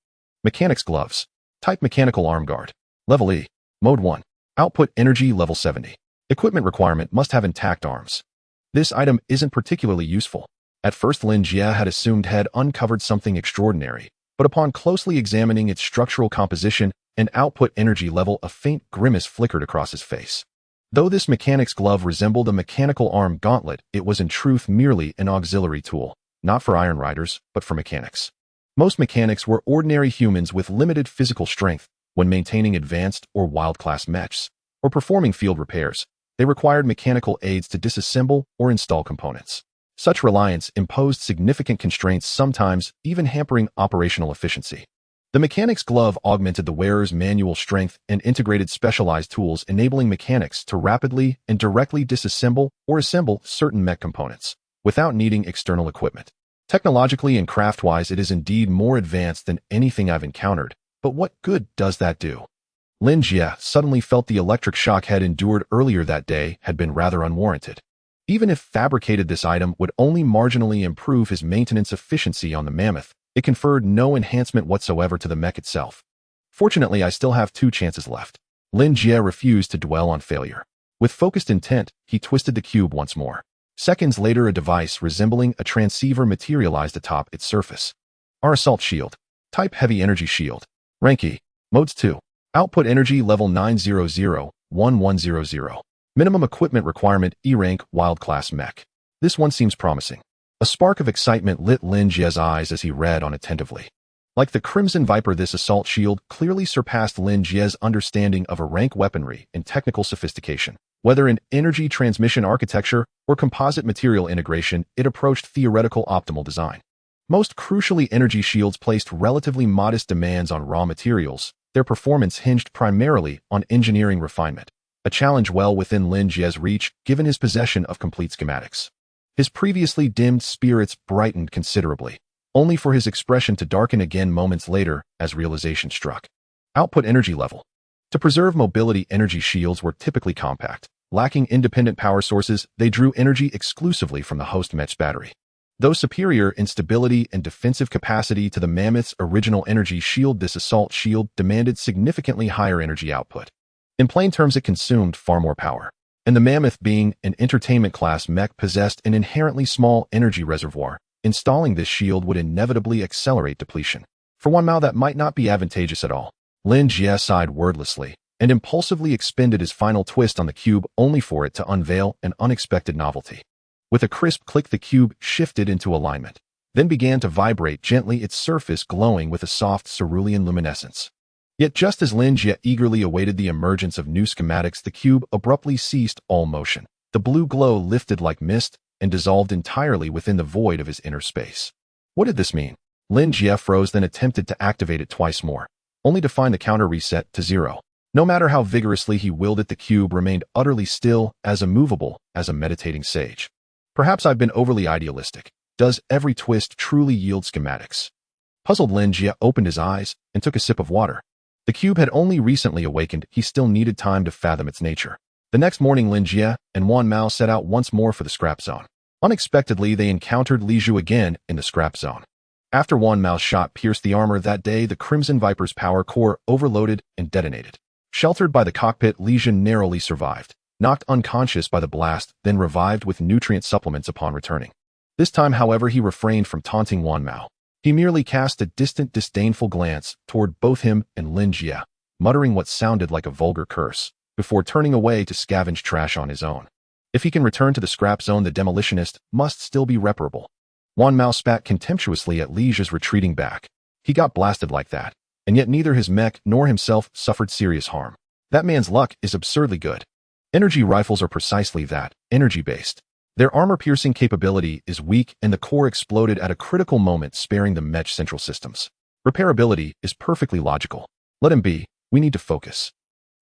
Speaker 1: Mechanics gloves. Type mechanical arm guard. Level E. Mode 1. Output energy level 70. Equipment requirement must have intact arms. This item isn't particularly useful. At first, Lin Jie had assumed had uncovered something extraordinary, but upon closely examining its structural composition and output energy level, a faint grimace flickered across his face. Though this mechanics glove resembled a mechanical arm gauntlet, it was in truth merely an auxiliary tool, not for iron riders, but for mechanics. Most mechanics were ordinary humans with limited physical strength. When maintaining advanced or wild-class mechs, or performing field repairs, they required mechanical aids to disassemble or install components. Such reliance imposed significant constraints, sometimes even hampering operational efficiency. The mechanics glove augmented the wearer's manual strength and integrated specialized tools, enabling mechanics to rapidly and directly disassemble or assemble certain mech components without needing external equipment. Technologically and craft-wise, it is indeed more advanced than anything I've encountered, but what good does that do? Lin Jie suddenly felt the electric shock had endured earlier that day had been rather unwarranted. Even if fabricated, this item would only marginally improve his maintenance efficiency on the mammoth. It conferred no enhancement whatsoever to the mech itself. Fortunately, I still have 2 chances left. Lin Jie refused to dwell on failure. With focused intent, he twisted the cube once more. Seconds later, a device resembling a transceiver materialized atop its surface. Our assault shield. Type heavy energy shield. Rank E. Modes 2. Output energy level 900-1100. Minimum equipment requirement E rank wild class mech. This one seems promising. A spark of excitement lit Lin Jie's eyes as he read on attentively. Like the Crimson Viper, this assault shield clearly surpassed Lin Jie's understanding of a rank weaponry in technical sophistication. Whether in energy transmission architecture or composite material integration, it approached theoretical optimal design. Most crucially, energy shields placed relatively modest demands on raw materials. Their performance hinged primarily on engineering refinement, a challenge well within Lin Jie's reach given his possession of complete schematics. His previously dimmed spirits brightened considerably, only for his expression to darken again moments later as realization struck. Output energy level. To preserve mobility, energy shields were typically compact. Lacking independent power sources, they drew energy exclusively from the host mech's battery. Though superior in stability and defensive capacity to the mammoth's original energy shield, this assault shield demanded significantly higher energy output. In plain terms, it consumed far more power. And the mammoth, being an entertainment-class mech, possessed an inherently small energy reservoir. Installing this shield would inevitably accelerate depletion. For one Mao, that might not be advantageous at all. Lin Jie sighed wordlessly and impulsively expended his final twist on the cube, only for it to unveil an unexpected novelty. With a crisp click, the cube shifted into alignment, then began to vibrate gently, its surface glowing with a soft cerulean luminescence. Yet just as Lin Jie eagerly awaited the emergence of new schematics, the cube abruptly ceased all motion. The blue glow lifted like mist and dissolved entirely within the void of his inner space. What did this mean? Lin Jie froze, then attempted to activate it twice more, only to find the counter reset to 0. No matter how vigorously he willed it, the cube remained utterly still, as immovable as a meditating sage. Perhaps I've been overly idealistic. Does every twist truly yield schematics? Puzzled, Lin Jie opened his eyes and took a sip of water. The cube had only recently awakened. He still needed time to fathom its nature. The next morning, Lin Jie and Wan Mao set out once more for the scrap zone. Unexpectedly, they encountered Li Jie again in the scrap zone. After Wan Mao's shot pierced the armor that day, the Crimson Viper's power core overloaded and detonated. Sheltered by the cockpit, Li Jie narrowly survived, knocked unconscious by the blast, then revived with nutrient supplements upon returning. This time, however, he refrained from taunting Wan Mao. He merely cast a distant, disdainful glance toward both him and Lin Jie, muttering what sounded like a vulgar curse, before turning away to scavenge trash on his own. If he can return to the scrap zone, the demolitionist must still be reparable. Wan Mao spat contemptuously at Li Jie's retreating back. He got blasted like that, and yet neither his mech nor himself suffered serious harm. That man's luck is absurdly good. Energy rifles are precisely that, energy-based. Their armor-piercing capability is weak, and the core exploded at a critical moment, sparing the mech central systems. Repairability is perfectly logical. Let him be. We need to focus.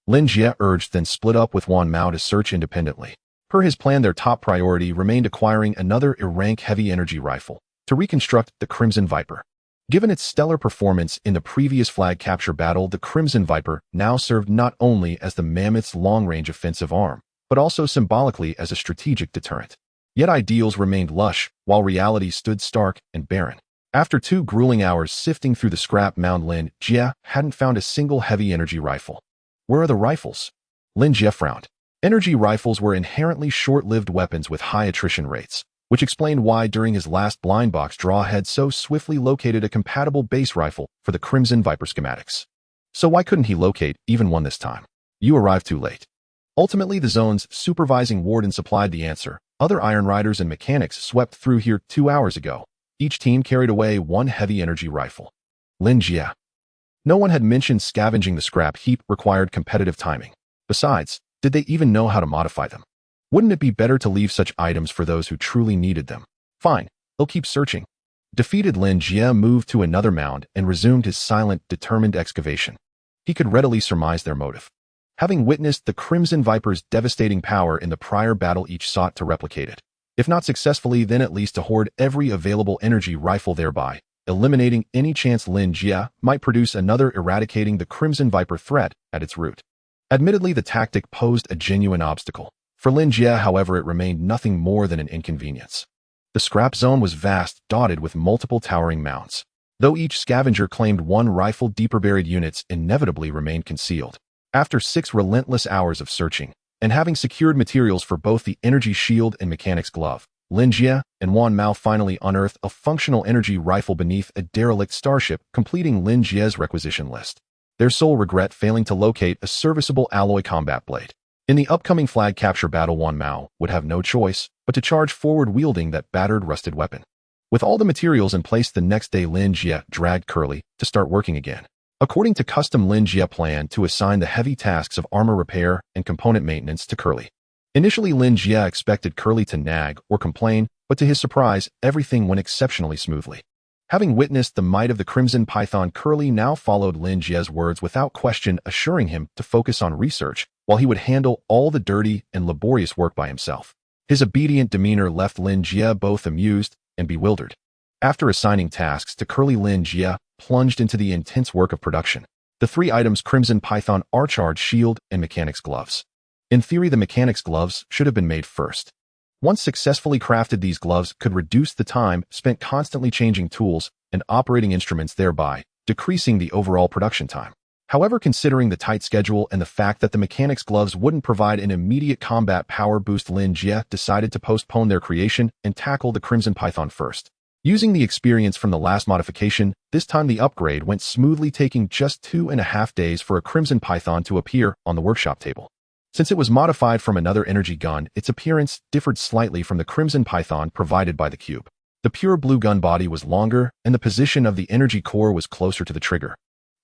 Speaker 1: Lin Jie urged, then split up with Wan Mao to search independently. Per his plan, their top priority remained acquiring another E-rank heavy energy rifle to reconstruct the Crimson Viper. Given its stellar performance in the previous flag capture battle, the Crimson Viper now served not only as the Mammoth's long-range offensive arm, but also symbolically as a strategic deterrent. Yet ideals remained lush, while reality stood stark and barren. After 2 grueling hours sifting through the scrap mound, Lin Jie hadn't found a single heavy energy rifle. Where are the rifles? Lin Jie frowned. Energy rifles were inherently short-lived weapons with high attrition rates, which explained why during his last blind box draw had so swiftly located a compatible base rifle for the Crimson Viper schematics. So why couldn't he locate even one this time? You arrived too late. Ultimately, the zone's supervising warden supplied the answer. Other Iron Riders and mechanics swept through here 2 hours ago. Each team carried away 1 heavy energy rifle. Lin Jie. No one had mentioned scavenging the scrap heap required competitive timing. Besides, did they even know how to modify them? Wouldn't it be better to leave such items for those who truly needed them? Fine, they'll keep searching. Defeated, Lin Jie moved to another mound and resumed his silent, determined excavation. He could readily surmise their motive. Having witnessed the Crimson Viper's devastating power in the prior battle, each sought to replicate it. If not successfully, then at least to hoard every available energy rifle, thereby eliminating any chance Lin Jie might produce another, eradicating the Crimson Viper threat at its root. Admittedly, the tactic posed a genuine obstacle. For Lin Jie, however, it remained nothing more than an inconvenience. The scrap zone was vast, dotted with multiple towering mounds. Though each scavenger claimed 1 rifle, deeper buried units inevitably remained concealed. After 6 relentless hours of searching, and having secured materials for both the energy shield and mechanic's glove, Lin Jie and Wan Mao finally unearthed a functional energy rifle beneath a derelict starship, completing Lin Jie's requisition list. Their sole regret failing to locate a serviceable alloy combat blade. In the upcoming flag capture battle, Wan Mao would have no choice but to charge forward wielding that battered, rusted weapon. With all the materials in place, the next day Lin Jie dragged Karl to start working again. According to custom, Lin Jie planned to assign the heavy tasks of armor repair and component maintenance to Karl. Initially, Lin Jie expected Karl to nag or complain, but to his surprise, everything went exceptionally smoothly. Having witnessed the might of the Crimson Python, Karl now followed Lin Jie's words without question, assuring him to focus on research, while he would handle all the dirty and laborious work by himself. His obedient demeanor left Lin Jie both amused and bewildered. After assigning tasks to Karl, Lin Jie plunged into the intense work of production. The 3 items: Crimson Python Archard shield and mechanic's gloves. In theory, the mechanic's gloves should have been made first. Once successfully crafted, these gloves could reduce the time spent constantly changing tools and operating instruments, thereby decreasing the overall production time. However, considering the tight schedule and the fact that the mechanic's gloves wouldn't provide an immediate combat power boost, Lin Jie decided to postpone their creation and tackle the Crimson Python first. Using the experience from the last modification, this time the upgrade went smoothly, taking just 2.5 days for a Crimson Python to appear on the workshop table. Since it was modified from another energy gun, its appearance differed slightly from the Crimson Python provided by the cube. The pure blue gun body was longer, and the position of the energy core was closer to the trigger.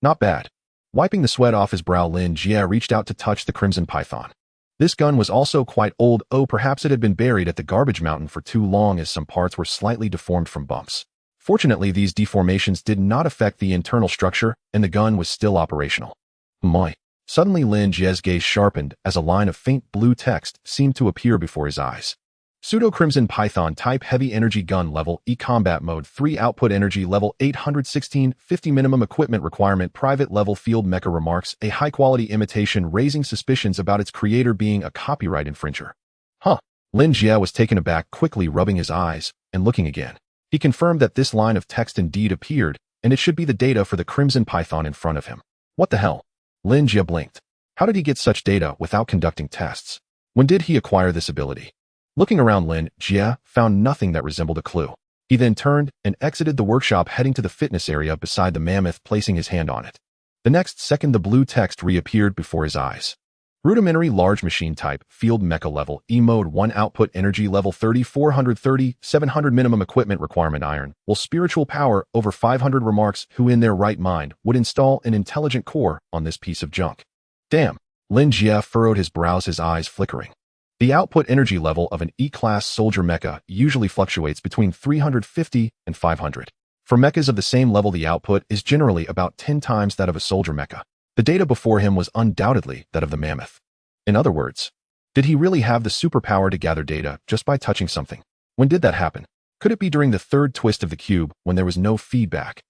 Speaker 1: Not bad. Wiping the sweat off his brow, Lin Jie reached out to touch the Crimson Python. This gun was also quite old. Perhaps it had been buried at the garbage mountain for too long, as some parts were slightly deformed from bumps. Fortunately, these deformations did not affect the internal structure, and the gun was still operational. Moi. Suddenly, Lin Jie's gaze sharpened as a line of faint blue text seemed to appear before his eyes. Pseudo-Crimson Python type heavy energy gun level E combat mode 3 output energy level 816 50 minimum equipment requirement private level field mecha remarks a high-quality imitation, raising suspicions about its creator being a copyright infringer. Huh. Lin Jie was taken aback, quickly rubbing his eyes and looking again. He confirmed that this line of text indeed appeared, and it should be the data for the Crimson Python in front of him. What the hell? Lin Jie blinked. How did he get such data without conducting tests? When did he acquire this ability? Looking around, Lin Jie found nothing that resembled a clue. He then turned and exited the workshop, heading to the fitness area beside the mammoth, placing his hand on it. The next second, the blue text reappeared before his eyes. Rudimentary large machine type, field mecha level, E mode 1 output energy level 3430, 700 minimum equipment requirement iron, will spiritual power over 500 remarks. Who in their right mind would install an intelligent core on this piece of junk? Damn. Lin Jie furrowed his brows, his eyes flickering. The output energy level of an E-class soldier mecha usually fluctuates between 350 and 500. For mechas of the same level, the output is generally about 10 times that of a soldier mecha. The data before him was undoubtedly that of the mammoth. In other words, did he really have the superpower to gather data just by touching something? When did that happen? Could it be during the third twist of the cube, when there was no feedback?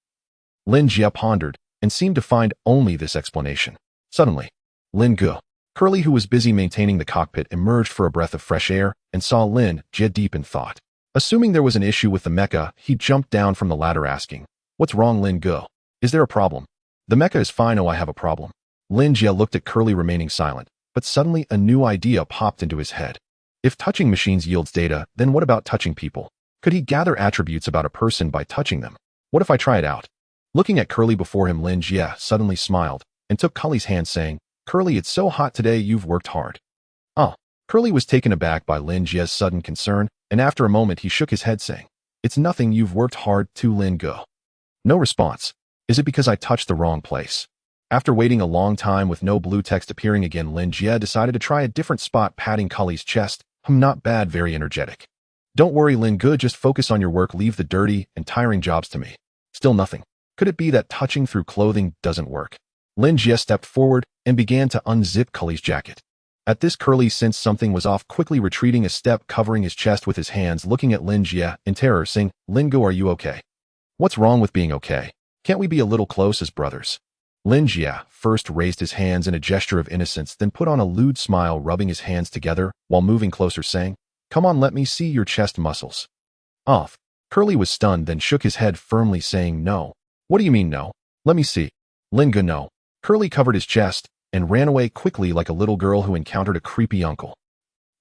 Speaker 1: Lin Jie pondered and seemed to find only this explanation. Suddenly, Lin Jie, Curly, who was busy maintaining the cockpit, emerged for a breath of fresh air and saw Lin Jie deep in thought. Assuming there was an issue with the mecha, he jumped down from the ladder asking, "What's wrong, Lin Jie? Is there a problem?" "The mecha is fine. Oh, I have a problem." Lin Jie looked at Curly, remaining silent, but suddenly a new idea popped into his head. If touching machines yields data, then what about touching people? Could he gather attributes about a person by touching them? What if I try it out? Looking at Curly before him, Lin Jie suddenly smiled and took Curly's hand, saying, "Curly, it's so hot today, you've worked hard." "Oh." Curly was taken aback by Lin Jie's sudden concern, and after a moment he shook his head, saying, "It's nothing, you've worked hard too, Lin Jie." No response. "Is it because I touched the wrong place?" After waiting a long time with no blue text appearing again, Lin Jie decided to try a different spot, patting Curly's chest. "Not bad, very energetic." "Don't worry, Lin Jie, just focus on your work, leave the dirty and tiring jobs to me." Still nothing. Could it be that touching through clothing doesn't work? Lin Jie stepped forward and began to unzip Curly's jacket. At this, Curly sensed something was off, quickly retreating a step, covering his chest with his hands, looking at Lin Jie in terror, saying, "Lin Jie, are you okay?" "What's wrong with being okay? Can't we be a little close as brothers?" Lin Jie first raised his hands in a gesture of innocence, then put on a lewd smile, rubbing his hands together while moving closer, saying, "Come on, let me see your chest muscles." "Off." Curly was stunned, then shook his head firmly, saying, "No." "What do you mean, no? Let me see." Lin Jie, "No." Curly covered his chest and ran away quickly like a little girl who encountered a creepy uncle.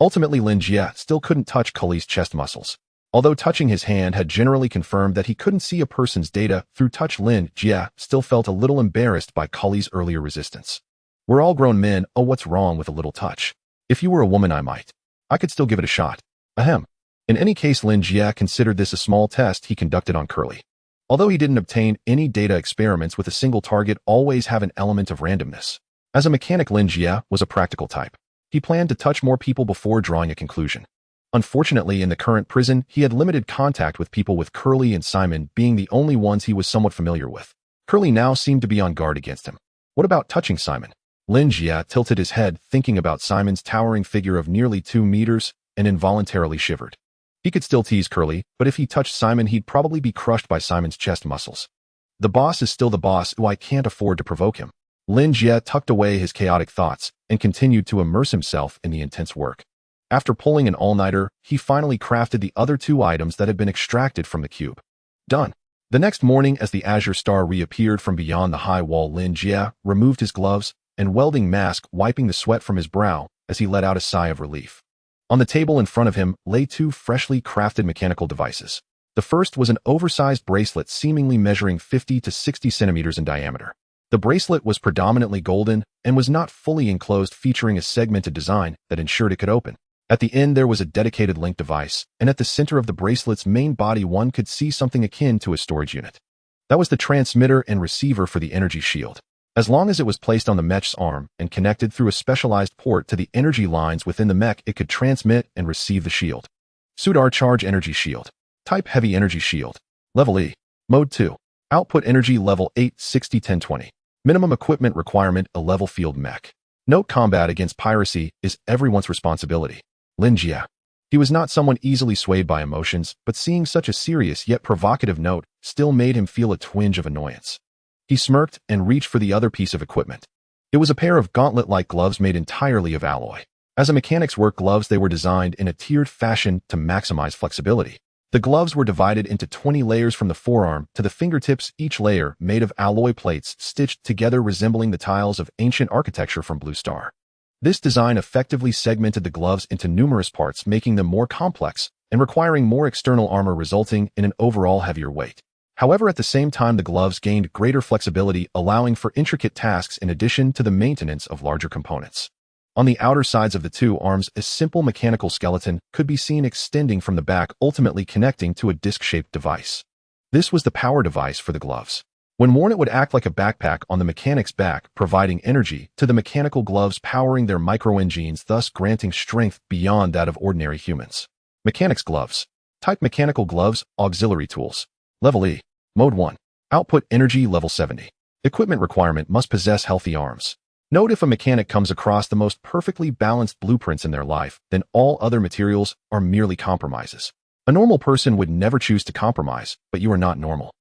Speaker 1: Ultimately, Lin Jie still couldn't touch Curly's chest muscles. Although touching his hand had generally confirmed that he couldn't see a person's data through touch, Lin Jie still felt a little embarrassed by Curly's earlier resistance. "We're all grown men. Oh, what's wrong with a little touch? If you were a woman, I could still give it a shot." Ahem. In any case, Lin Jie considered this a small test he conducted on Curly. Although he didn't obtain any data, experiments with a single target always have an element of randomness. As a mechanic, Lin Jie was a practical type. He planned to touch more people before drawing a conclusion. Unfortunately, in the current prison, he had limited contact with people, with Curly and Simon being the only ones he was somewhat familiar with. Curly now seemed to be on guard against him. What about touching Simon? Lin Jie tilted his head, thinking about Simon's towering figure of nearly 2 meters, and involuntarily shivered. He could still tease Curly, but if he touched Simon, he'd probably be crushed by Simon's chest muscles. The boss is still the boss. I can't afford to provoke him. Lin Jie tucked away his chaotic thoughts and continued to immerse himself in the intense work. After pulling an all-nighter, he finally crafted the other 2 items that had been extracted from the cube. Done. The next morning, as the azure star reappeared from beyond the high wall, Lin Jie removed his gloves and welding mask, wiping the sweat from his brow as he let out a sigh of relief. On the table in front of him lay 2 freshly crafted mechanical devices. The first was an oversized bracelet seemingly measuring 50 to 60 centimeters in diameter. The bracelet was predominantly golden and was not fully enclosed, featuring a segmented design that ensured it could open. At the end, there was a dedicated link device, and at the center of the bracelet's main body, one could see something akin to a storage unit. That was the transmitter and receiver for the energy shield. As long as it was placed on the mech's arm and connected through a specialized port to the energy lines within the mech, it could transmit and receive the shield. Suit R Charge Energy Shield. Type Heavy Energy Shield. Level E. Mode 2. Output Energy Level 860-1020. Minimum Equipment Requirement: a level field mech. Note: combat against piracy is everyone's responsibility. Lin Jie. He was not someone easily swayed by emotions, but seeing such a serious yet provocative note still made him feel a twinge of annoyance. He smirked and reached for the other piece of equipment. It was a pair of gauntlet-like gloves made entirely of alloy. As a mechanic's work gloves, they were designed in a tiered fashion to maximize flexibility. The gloves were divided into 20 layers from the forearm to the fingertips, each layer made of alloy plates stitched together resembling the tiles of ancient architecture from Blue Star. This design effectively segmented the gloves into numerous parts, making them more complex and requiring more external armor, resulting in an overall heavier weight. However, at the same time, the gloves gained greater flexibility, allowing for intricate tasks in addition to the maintenance of larger components. On the outer sides of the 2 arms, a simple mechanical skeleton could be seen extending from the back, ultimately connecting to a disc-shaped device. This was the power device for the gloves. When worn, it would act like a backpack on the mechanic's back, providing energy to the mechanical gloves, powering their micro-engines, thus granting strength beyond that of ordinary humans. Mechanic's gloves. Type Mechanical Gloves. Auxiliary Tools. Level E. Mode 1. Output Energy Level 70. Equipment Requirement: must possess healthy arms. Note: if a mechanic comes across the most perfectly balanced blueprints in their life, then all other materials are merely compromises. A normal person would never choose to compromise, but you are not normal.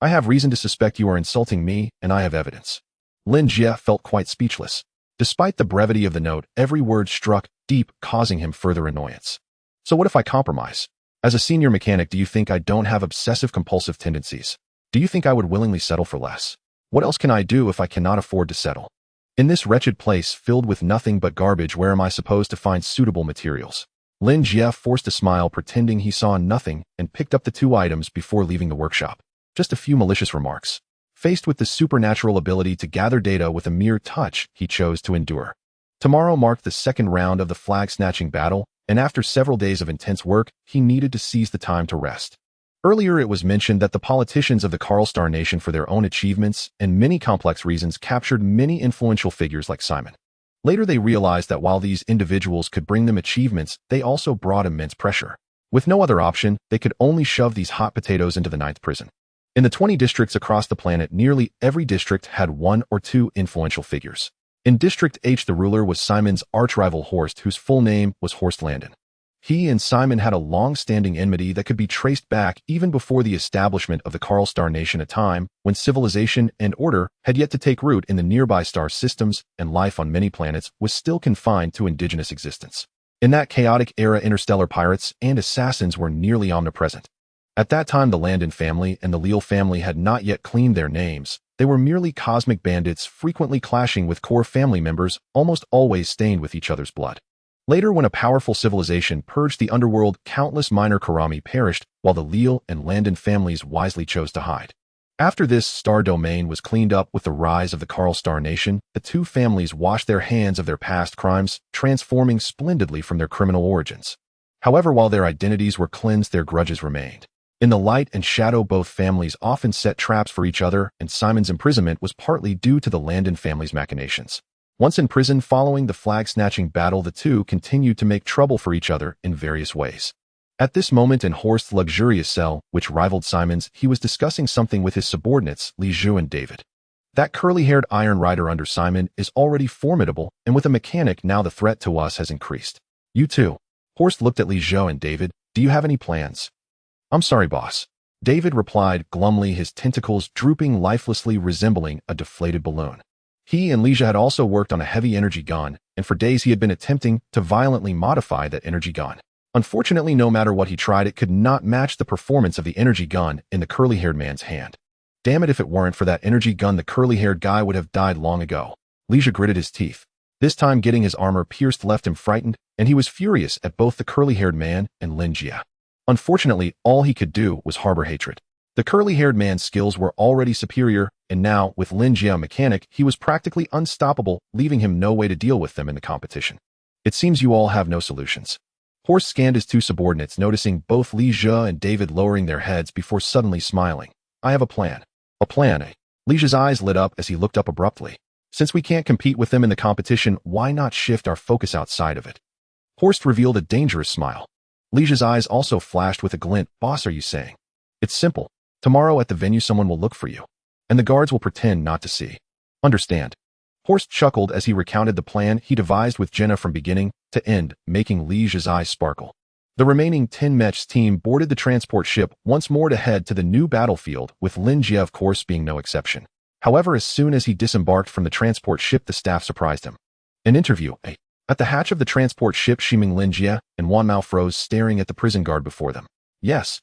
Speaker 1: I have reason to suspect you are insulting me, and I have evidence. Lin Jie felt quite speechless. Despite the brevity of the note, every word struck deep, causing him further annoyance. So what if I compromise? As a senior mechanic, do you think I don't have obsessive-compulsive tendencies? Do you think I would willingly settle for less? What else can I do if I cannot afford to settle? In this wretched place filled with nothing but garbage, where am I supposed to find suitable materials? Lin Jie forced a smile, pretending he saw nothing, and picked up the 2 items before leaving the workshop. Just a few malicious remarks. Faced with the supernatural ability to gather data with a mere touch, he chose to endure. Tomorrow marked the 2nd round of the flag-snatching battle, and after several days of intense work, he needed to seize the time to rest. Earlier it was mentioned that the politicians of the Karl Star Nation, for their own achievements and many complex reasons, captured many influential figures like Simon. Later they realized that while these individuals could bring them achievements, they also brought immense pressure. With no other option, they could only shove these hot potatoes into the 9th prison. In the 20 districts across the planet, nearly every district had 1 or 2 influential figures. In District H, the ruler was Simon's arch-rival Horst, whose full name was Horst Landon. He and Simon had a long-standing enmity that could be traced back even before the establishment of the Karl Star Nation, a time when civilization and order had yet to take root in the nearby star systems, and life on many planets was still confined to indigenous existence. In that chaotic era, interstellar pirates and assassins were nearly omnipresent. At that time, the Landon family and the Leal family had not yet cleaned their names. They were merely cosmic bandits, frequently clashing with core family members, almost always stained with each other's blood. Later, when a powerful civilization purged the underworld, countless minor Karami perished, while the Leal and Landon families wisely chose to hide. After this star domain was cleaned up with the rise of the Karl Star Nation, the 2 families washed their hands of their past crimes, transforming splendidly from their criminal origins. However, while their identities were cleansed, their grudges remained. In the light and shadow, both families often set traps for each other, and Simon's imprisonment was partly due to the Landon family's machinations. Once in prison following the flag-snatching battle, the 2 continued to make trouble for each other in various ways. At this moment, in Horst's luxurious cell, which rivaled Simon's, he was discussing something with his subordinates, Lin Jie and David. That curly-haired Iron Rider under Simon is already formidable, and with a mechanic now, the threat to us has increased. You too. Horst looked at Lin Jie and David. Do you have any plans? I'm sorry, boss. David replied glumly, his tentacles drooping lifelessly, resembling a deflated balloon. He and Lin Jie had also worked on a heavy energy gun, and for days he had been attempting to violently modify that energy gun. Unfortunately, no matter what he tried, it could not match the performance of the energy gun in the curly-haired man's hand. Damn it, if it weren't for that energy gun, the curly-haired guy would have died long ago. Lin Jie gritted his teeth. This time, getting his armor pierced left him frightened, and he was furious at both the curly-haired man and Lin Jie. Unfortunately, all he could do was harbor hatred. The curly-haired man's skills were already superior, and now, with Lin Jie a mechanic, he was practically unstoppable, leaving him no way to deal with them in the competition. It seems you all have no solutions. Horst scanned his 2 subordinates, noticing both Lin Jie and David lowering their heads before suddenly smiling. I have a plan. A plan, eh? Lin Jie's eyes lit up as he looked up abruptly. Since we can't compete with them in the competition, why not shift our focus outside of it? Horst revealed a dangerous smile. Lin Jie's eyes also flashed with a glint. Boss, are you saying? It's simple. Tomorrow at the venue, someone will look for you, and the guards will pretend not to see. Understand? Horst chuckled as he recounted the plan he devised with Jenna from beginning to end, making Lin Jie's eyes sparkle. The remaining 10 Mech's team boarded the transport ship once more to head to the new battlefield, with Lin Jie of course being no exception. However, as soon as he disembarked from the transport ship, the staff surprised him. An interview, eh? At the hatch of the transport ship, Shiming, Lin Jie and Wanmao froze, staring at the prison guard before them. Yes.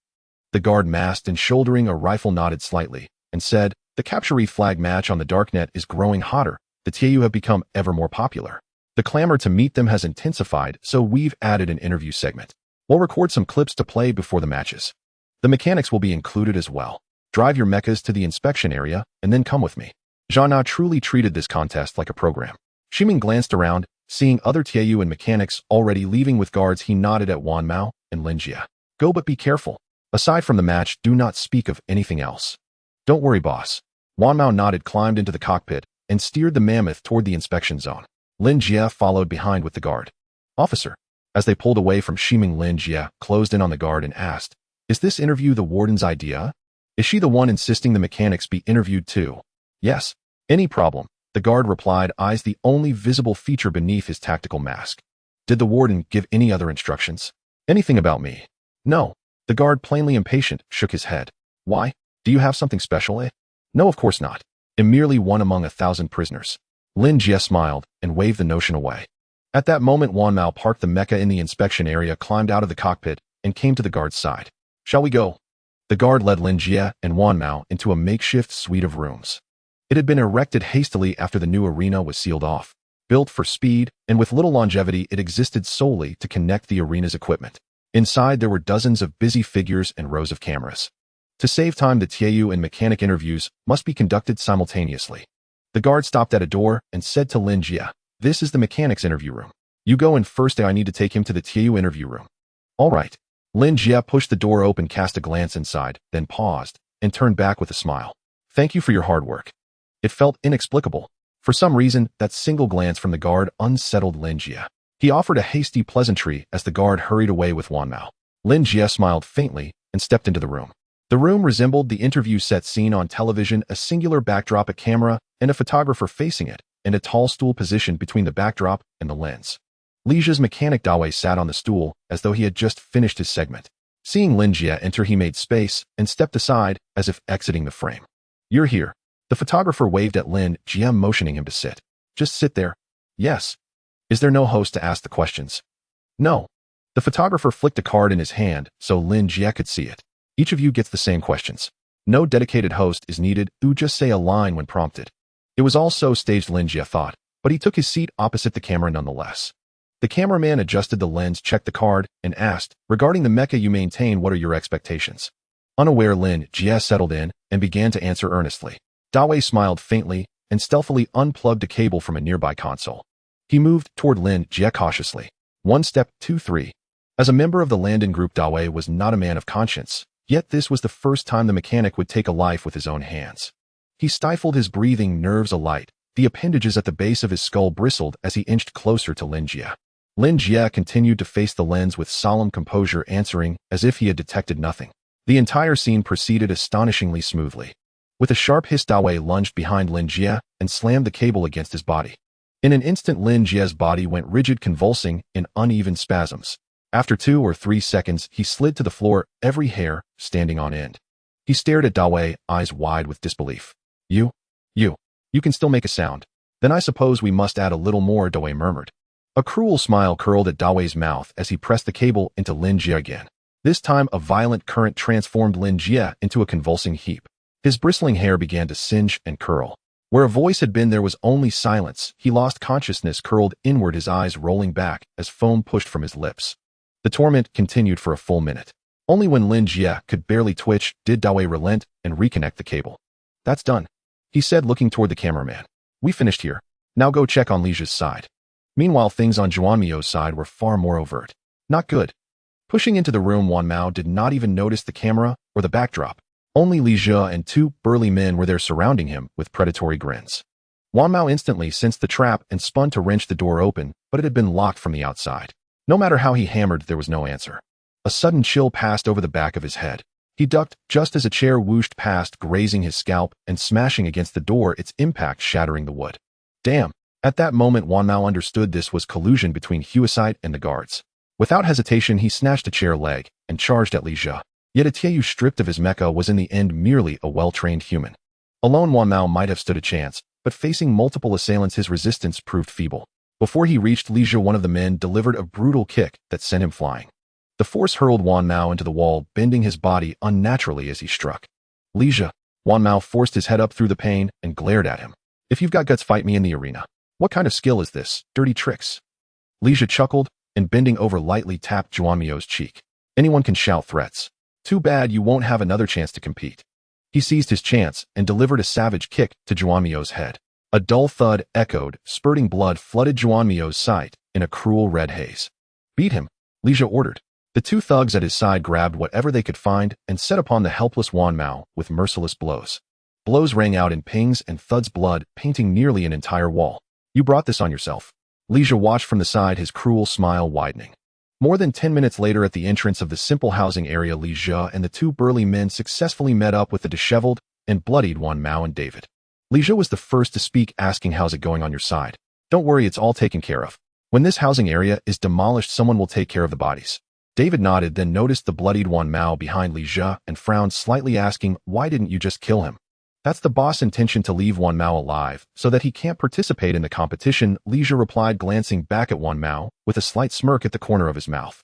Speaker 1: The guard, masked and shouldering a rifle, nodded slightly and said, the capture flag match on the darknet is growing hotter. The TAU have become ever more popular. The clamor to meet them has intensified, so we've added an interview segment. We'll record some clips to play before the matches. The mechanics will be included as well. Drive your mechas to the inspection area and then come with me. Zhao Na truly treated this contest like a program. Shiming glanced around, seeing other TAU and mechanics already leaving with guards. He nodded at Wanmao and Lin Jie. Go, but be careful. Aside from the match, do not speak of anything else. Don't worry, boss. Wanmao nodded, climbed into the cockpit, and steered the mammoth toward the inspection zone. Lin Jie followed behind with the guard. Officer. As they pulled away from Shiming, Lin Jie closed in on the guard and asked, is this interview the warden's idea? Is she the one insisting the mechanics be interviewed too? Yes. Any problem? The guard replied, eyes the only visible feature beneath his tactical mask. Did the warden give any other instructions? Anything about me? No. The guard, plainly impatient, shook his head. Why? Do you have something special, eh? No, of course not. I'm merely one among 1,000 prisoners. Lin Jie smiled and waved the notion away. At that moment, Wan Mao parked the mecha in the inspection area, climbed out of the cockpit, and came to the guard's side. Shall we go? The guard led Lin Jie and Wan Mao into a makeshift suite of rooms. It had been erected hastily after the new arena was sealed off. Built for speed, and with little longevity, it existed solely to connect the arena's equipment. Inside, there were dozens of busy figures and rows of cameras. To save time, the TAU and mechanic interviews must be conducted simultaneously. The guard stopped at a door and said to Lin Jie, "This is the mechanic's interview room. You go in first. I need to take him to the TAU interview room." "All right." Lin Jie pushed the door open, cast a glance inside, then paused, and turned back with a smile. "Thank you for your hard work." It felt inexplicable. For some reason, that single glance from the guard unsettled Lin Jie. He offered a hasty pleasantry as the guard hurried away with Wan Mao. Lin Jie smiled faintly and stepped into the room. The room resembled the interview set seen on television, a singular backdrop, a camera, and a photographer facing it, and a tall stool positioned between the backdrop and the lens. Lin Jie's mechanic Dawei sat on the stool as though he had just finished his segment. Seeing Lin Jie enter, he made space and stepped aside as if exiting the frame. "You're here." The photographer waved at Lin Jie, motioning him to sit. "Just sit there." "Yes." "Is there no host to ask the questions?" "No." The photographer flicked a card in his hand so Lin Jie could see it. "Each of you gets the same questions. No dedicated host is needed. You just say a line when prompted." It was all so staged, Lin Jie thought, but he took his seat opposite the camera nonetheless. The cameraman adjusted the lens, checked the card, and asked, "Regarding the mecha you maintain, what are your expectations?" Unaware, Lin Jie settled in and began to answer earnestly. Dawei smiled faintly and stealthily unplugged a cable from a nearby console. He moved toward Lin Jie cautiously. 1 step, 2, 3. As a member of the Landon group, Dawei was not a man of conscience, yet this was the first time the mechanic would take a life with his own hands. He stifled his breathing, nerves alight. The appendages at the base of his skull bristled as he inched closer to Lin Jie. Lin Jie continued to face the lens with solemn composure, answering as if he had detected nothing. The entire scene proceeded astonishingly smoothly. With a sharp hiss, Dawei lunged behind Lin Jie and slammed the cable against his body. In an instant, Lin Jie's body went rigid, convulsing in uneven spasms. After 2 or 3 seconds, he slid to the floor, every hair standing on end. He stared at Dawei, eyes wide with disbelief. You can still make a sound. Then I suppose we must add a little more," Dawei murmured. A cruel smile curled at Dawei's mouth as he pressed the cable into Lin Jie again. This time, a violent current transformed Lin Jie into a convulsing heap. His bristling hair began to singe and curl. Where a voice had been, there was only silence. He lost consciousness, curled inward, his eyes rolling back as foam pushed from his lips. The torment continued for a full minute. Only when Lin Jie could barely twitch did Dawei relent and reconnect the cable. "That's done," he said, looking toward the cameraman. "We finished here. Now go check on Lin Jie's side." Meanwhile, things on Juanmio's side were far more overt. Not good. Pushing into the room, Wan Mao did not even notice the camera or the backdrop. Only Lin Jie and 2 burly men were there, surrounding him with predatory grins. Wan Mao instantly sensed the trap and spun to wrench the door open, but it had been locked from the outside. No matter how he hammered, there was no answer. A sudden chill passed over the back of his head. He ducked just as a chair whooshed past, grazing his scalp and smashing against the door, its impact shattering the wood. Damn! At that moment, Wan Mao understood this was collusion between Huesite and the guards. Without hesitation, he snatched a chair leg and charged at Lin Jie. Yet Atieu, stripped of his mecha, was in the end merely a well-trained human. Alone, Wan Mao might have stood a chance, but facing multiple assailants, his resistance proved feeble. Before he reached Lin Jie, one of the men delivered a brutal kick that sent him flying. The force hurled Wan Mao into the wall, bending his body unnaturally as he struck. "Lin Jie." Wan Mao forced his head up through the pain and glared at him. "If you've got guts, fight me in the arena. What kind of skill is this? Dirty tricks." Lin Jie chuckled and, bending over, lightly tapped Juanmio's cheek. "Anyone can shout threats. Too bad you won't have another chance to compete." He seized his chance and delivered a savage kick to Juanmio's head. A dull thud echoed, spurting blood flooded Juanmio's sight in a cruel red haze. "Beat him," Lin Jie ordered. The 2 thugs at his side grabbed whatever they could find and set upon the helpless Wan Mao with merciless blows. Blows rang out in pings and thuds, blood painting nearly an entire wall. "You brought this on yourself." Lin Jie watched from the side, his cruel smile widening. More than 10 minutes later, at the entrance of the simple housing area, Lin Jie and the 2 burly men successfully met up with the disheveled and bloodied Wan Mao and David. Lin Jie was the first to speak, asking, "How's it going on your side?" "Don't worry, it's all taken care of. When this housing area is demolished, someone will take care of the bodies." David nodded, then noticed the bloodied Wan Mao behind Lin Jie and frowned slightly, asking, "Why didn't you just kill him?" "That's the boss' intention, to leave Wan Mao alive, so that he can't participate in the competition," Lin Jie replied, glancing back at Wan Mao, with a slight smirk at the corner of his mouth.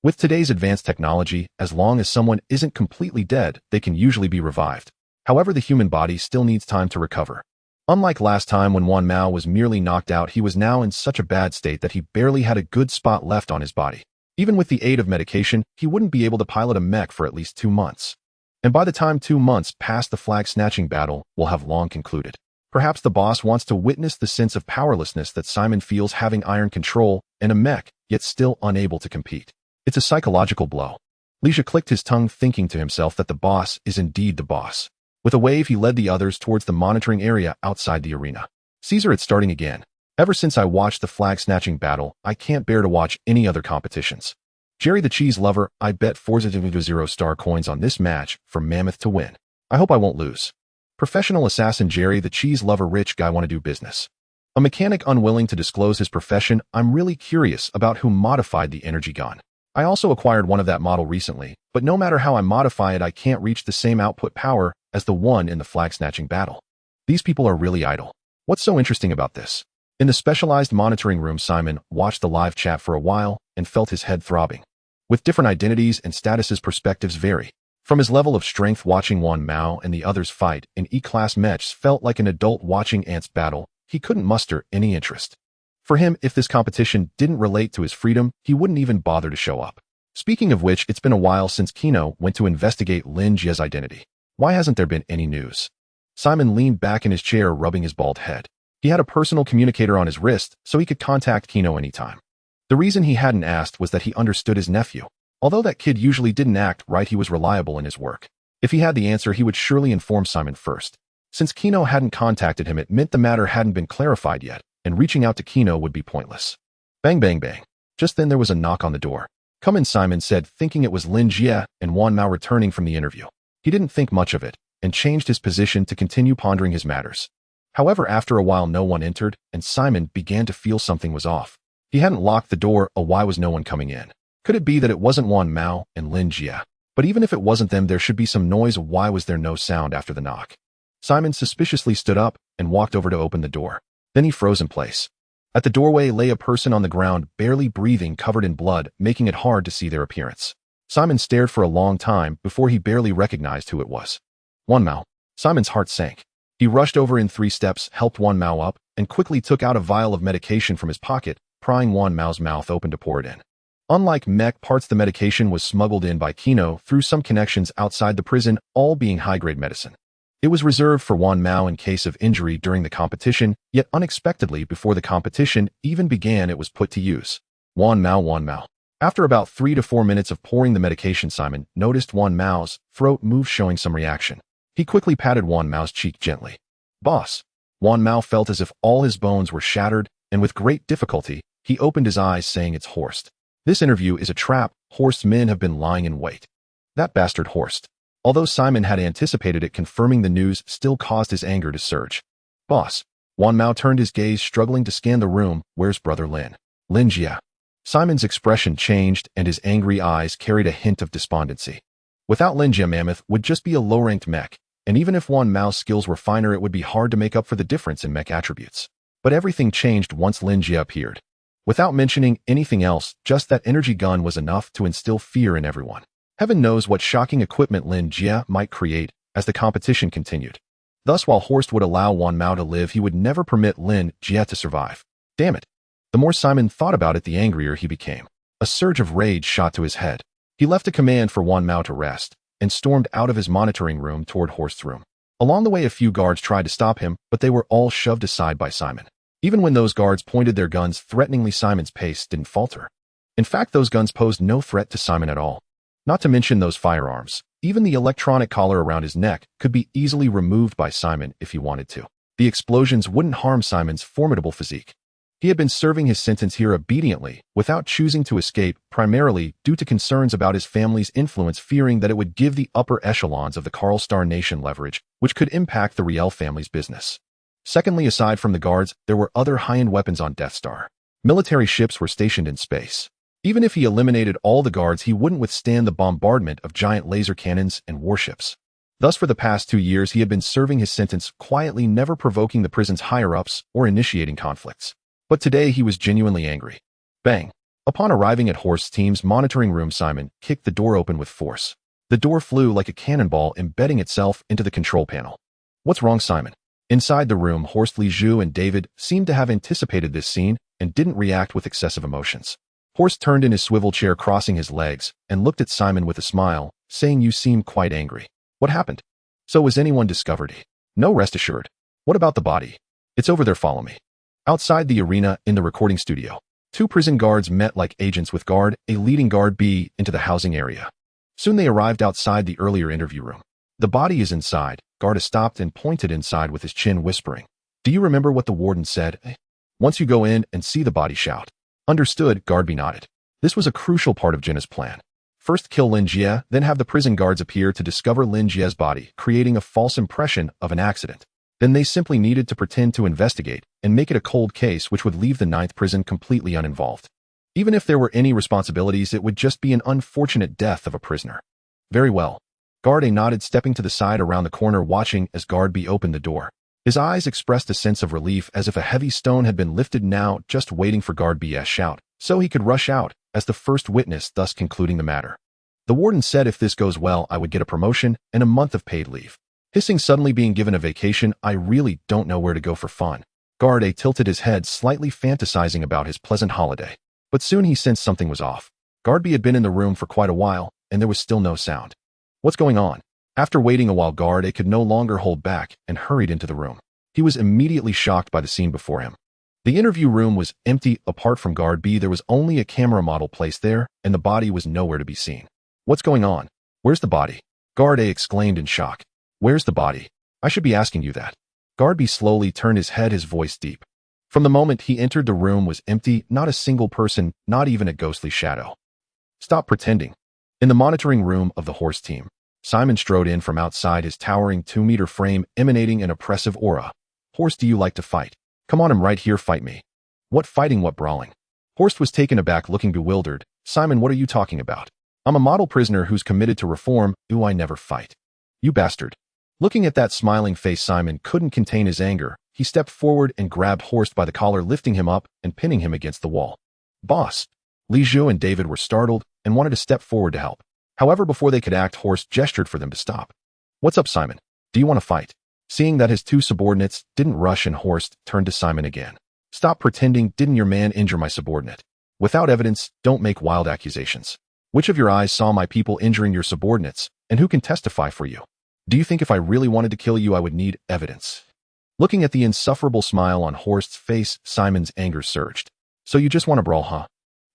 Speaker 1: With today's advanced technology, as long as someone isn't completely dead, they can usually be revived. However, the human body still needs time to recover. Unlike last time when Wan Mao was merely knocked out, he was now in such a bad state that he barely had a good spot left on his body. Even with the aid of medication, he wouldn't be able to pilot a mech for at least 2 months. And by the time 2 months past, the flag-snatching battle will have long concluded. Perhaps the boss wants to witness the sense of powerlessness that Simon feels having iron control and a mech, yet still unable to compete. It's a psychological blow. Lin Jie clicked his tongue, thinking to himself that the boss is indeed the boss. With a wave, he led the others towards the monitoring area outside the arena. "Caesar, it's starting again. Ever since I watched the flag-snatching battle, I can't bear to watch any other competitions. Jerry the cheese lover, I bet 4,000 coins on this match for Mammoth to win. I hope I won't lose." Professional assassin Jerry the cheese lover, rich guy, want to do business. A mechanic unwilling to disclose his profession. "I'm really curious about who modified the energy gun. I also acquired one of that model recently, but no matter how I modify it, I can't reach the same output power as the one in the flag-snatching battle. These people are really idle. What's so interesting about this?" In the specialized monitoring room, Simon watched the live chat for a while and felt his head throbbing. With different identities and statuses, perspectives vary. From his level of strength, watching Wan Mao and the others fight in E-class mechs felt like an adult watching ants battle. He couldn't muster any interest. For him, if this competition didn't relate to his freedom, he wouldn't even bother to show up. Speaking of which, it's been a while since Mech+no went to investigate Lin Jie's identity. Why hasn't there been any news? Simon leaned back in his chair, rubbing his bald head. He had a personal communicator on his wrist, so he could contact Mech+no anytime. The reason he hadn't asked was that he understood his nephew. Although that kid usually didn't act right, he was reliable in his work. If he had the answer, he would surely inform Simon first. Since Mech+no hadn't contacted him, it meant the matter hadn't been clarified yet, and reaching out to Mech+no would be pointless. Bang, bang, bang. Just then there was a knock on the door. "Come in," Simon said, thinking it was Lin Jie and Wan Mao returning from the interview. He didn't think much of it, and changed his position to continue pondering his matters. However, after a while no one entered, and Simon began to feel something was off. He hadn't locked the door. Why was no one coming in? Could it be that it wasn't Wan Mao and Lin Jie? But even if it wasn't them, there should be some noise. Why was there no sound after the knock? Simon suspiciously stood up and walked over to open the door. Then he froze in place. At the doorway lay a person on the ground, barely breathing, covered in blood, making it hard to see their appearance. Simon stared for a long time before he barely recognized who it was. Wan Mao. Simon's heart sank. He rushed over in 3 steps, helped Wan Mao up, and quickly took out a vial of medication from his pocket, prying Wan Mao's mouth open to pour it in. Unlike mech parts, the medication was smuggled in by Mech+no through some connections outside the prison, all being high-grade medicine. It was reserved for Wan Mao in case of injury during the competition, yet unexpectedly, before the competition even began, it was put to use. Wan Mao. After about 3 to 4 minutes of pouring the medication, Simon noticed Wan Mao's throat move, showing some reaction. He quickly patted Wan Mao's cheek gently. "Boss." Wan Mao felt as if all his bones were shattered, and with great difficulty, he opened his eyes, saying, "It's Horst. This interview is a trap. Horst's men have been lying in wait." That bastard Horst. Although Simon had anticipated it, confirming the news still caused his anger to surge. "Boss." Wan Mao turned his gaze, struggling to scan the room. "Where's brother Lin?" "Lin Jie." Simon's expression changed, and his angry eyes carried a hint of despondency. Without Lin Jie, Mammoth would just be a low-ranked mech. And even if Wan Mao's skills were finer, it would be hard to make up for the difference in mech attributes. But everything changed once Lin Jie appeared. Without mentioning anything else, just that energy gun was enough to instill fear in everyone. Heaven knows what shocking equipment Lin Jie might create as the competition continued. Thus, while Horst would allow Wan Mao to live, he would never permit Lin Jie to survive. Damn it. The more Simon thought about it, the angrier he became. A surge of rage shot to his head. He left a command for Wan Mao to rest, and stormed out of his monitoring room toward Horst's room. Along the way, a few guards tried to stop him, but they were all shoved aside by Simon. Even when those guards pointed their guns threateningly, Simon's pace didn't falter. In fact, those guns posed no threat to Simon at all. Not to mention those firearms. Even the electronic collar around his neck could be easily removed by Simon if he wanted to. The explosions wouldn't harm Simon's formidable physique. He had been serving his sentence here obediently, without choosing to escape, primarily due to concerns about his family's influence, fearing that it would give the upper echelons of the Karl Star Nation leverage, which could impact the Riel family's business. Secondly, aside from the guards, there were other high-end weapons on Death Star. Military ships were stationed in space. Even if he eliminated all the guards, he wouldn't withstand the bombardment of giant laser cannons and warships. Thus, for the past 2 years, he had been serving his sentence quietly, never provoking the prison's higher-ups or initiating conflicts. But today, he was genuinely angry. Bang! Upon arriving at Horst's team's monitoring room, Simon kicked the door open with force. The door flew like a cannonball, embedding itself into the control panel. What's wrong, Simon? Inside the room, Horst, Lin Jie, and David seemed to have anticipated this scene and didn't react with excessive emotions. Horst turned in his swivel chair, crossing his legs, and looked at Simon with a smile, saying, "You seem quite angry. What happened? So was anyone discovered?" "No, rest assured." "What about the body?" "It's over there, follow me." Outside the arena in the recording studio, 2 prison guards met like agents with guard A leading guard B into the housing area. Soon they arrived outside the earlier interview room. "The body is inside." Guard A stopped and pointed inside with his chin, whispering, "Do you remember what the warden said? Once you go in and see the body, shout." "Understood," Guard B nodded. This was a crucial part of Jinna's plan. First kill Lin Jie, then have the prison guards appear to discover Lin Jie's body, creating a false impression of an accident. Then they simply needed to pretend to investigate and make it a cold case, which would leave the 9th prison completely uninvolved. Even if there were any responsibilities, it would just be an unfortunate death of a prisoner. "Very well." Guard A nodded, stepping to the side around the corner, watching as Guard B opened the door. His eyes expressed a sense of relief, as if a heavy stone had been lifted, now just waiting for Guard B's shout, so he could rush out as the first witness, thus concluding the matter. "The warden said if this goes well, I would get a promotion and a month of paid leave." Hissing, suddenly being given a vacation. "I really don't know where to go for fun." Guard A tilted his head, slightly fantasizing about his pleasant holiday. But soon he sensed something was off. Guard B had been in the room for quite a while, and there was still no sound. "What's going on?" After waiting a while, Guard A could no longer hold back and hurried into the room. He was immediately shocked by the scene before him. The interview room was empty. Apart from Guard B, there was only a camera model placed there, and the body was nowhere to be seen. "What's going on? Where's the body?" Guard A exclaimed in shock. "Where's the body? I should be asking you that." Guard B slowly turned his head, his voice deep. From the moment he entered, the room was empty, not a single person, not even a ghostly shadow. "Stop pretending." In the monitoring room of the Horst team, Simon strode in from outside, his towering 2-meter frame emanating an oppressive aura. "Horst, do you like to fight? Come on, I'm right here, fight me." "What fighting, what brawling?" Horst was taken aback, looking bewildered. "Simon, what are you talking about? I'm a model prisoner who's committed to reform. Ooh, I never fight." "You bastard." Looking at that smiling face, Simon couldn't contain his anger. He stepped forward and grabbed Horst by the collar, lifting him up and pinning him against the wall. "Boss." Lin Jie and David were startled and wanted to step forward to help. However, before they could act, Horst gestured for them to stop. "What's up, Simon? Do you want to fight?" Seeing that his 2 subordinates didn't rush, and Horst turned to Simon again. "Stop pretending. Didn't your man injure my subordinate? Without evidence, don't make wild accusations. Which of your eyes saw my people injuring your subordinates, and who can testify for you? Do you think if I really wanted to kill you, I would need evidence?" Looking at the insufferable smile on Horst's face, Simon's anger surged. "So you just want to brawl, huh?"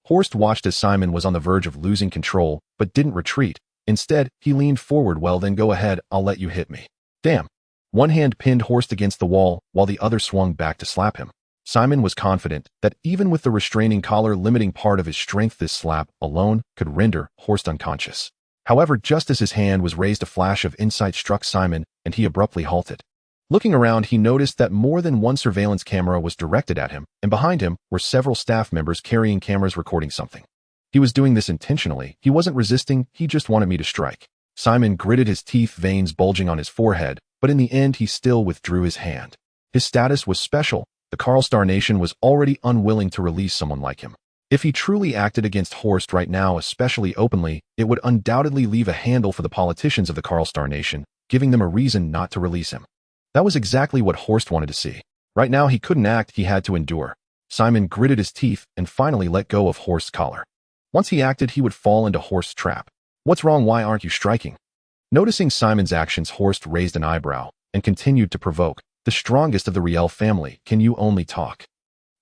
Speaker 1: Horst watched as Simon was on the verge of losing control, but didn't retreat. Instead, he leaned forward. "Well then, go ahead, I'll let you hit me." "Damn." One hand pinned Horst against the wall, while the other swung back to slap him. Simon was confident that even with the restraining collar limiting part of his strength, this slap alone could render Horst unconscious. However, just as his hand was raised, a flash of insight struck Simon, and he abruptly halted. Looking around, he noticed that more than one surveillance camera was directed at him, and behind him were several staff members carrying cameras recording something. He was doing this intentionally. He wasn't resisting, he just wanted me to strike. Simon gritted his teeth, veins bulging on his forehead, but in the end he still withdrew his hand. His status was special. The Karl Star Nation was already unwilling to release someone like him. If he truly acted against Horst right now, especially openly, it would undoubtedly leave a handle for the politicians of the Karl Star Nation, giving them a reason not to release him. That was exactly what Horst wanted to see. Right now he couldn't act, he had to endure. Simon gritted his teeth and finally let go of Horst's collar. Once he acted, he would fall into Horst's trap. "What's wrong? Why aren't you striking?" Noticing Simon's actions, Horst raised an eyebrow and continued to provoke. "The strongest of the Riel family, can you only talk?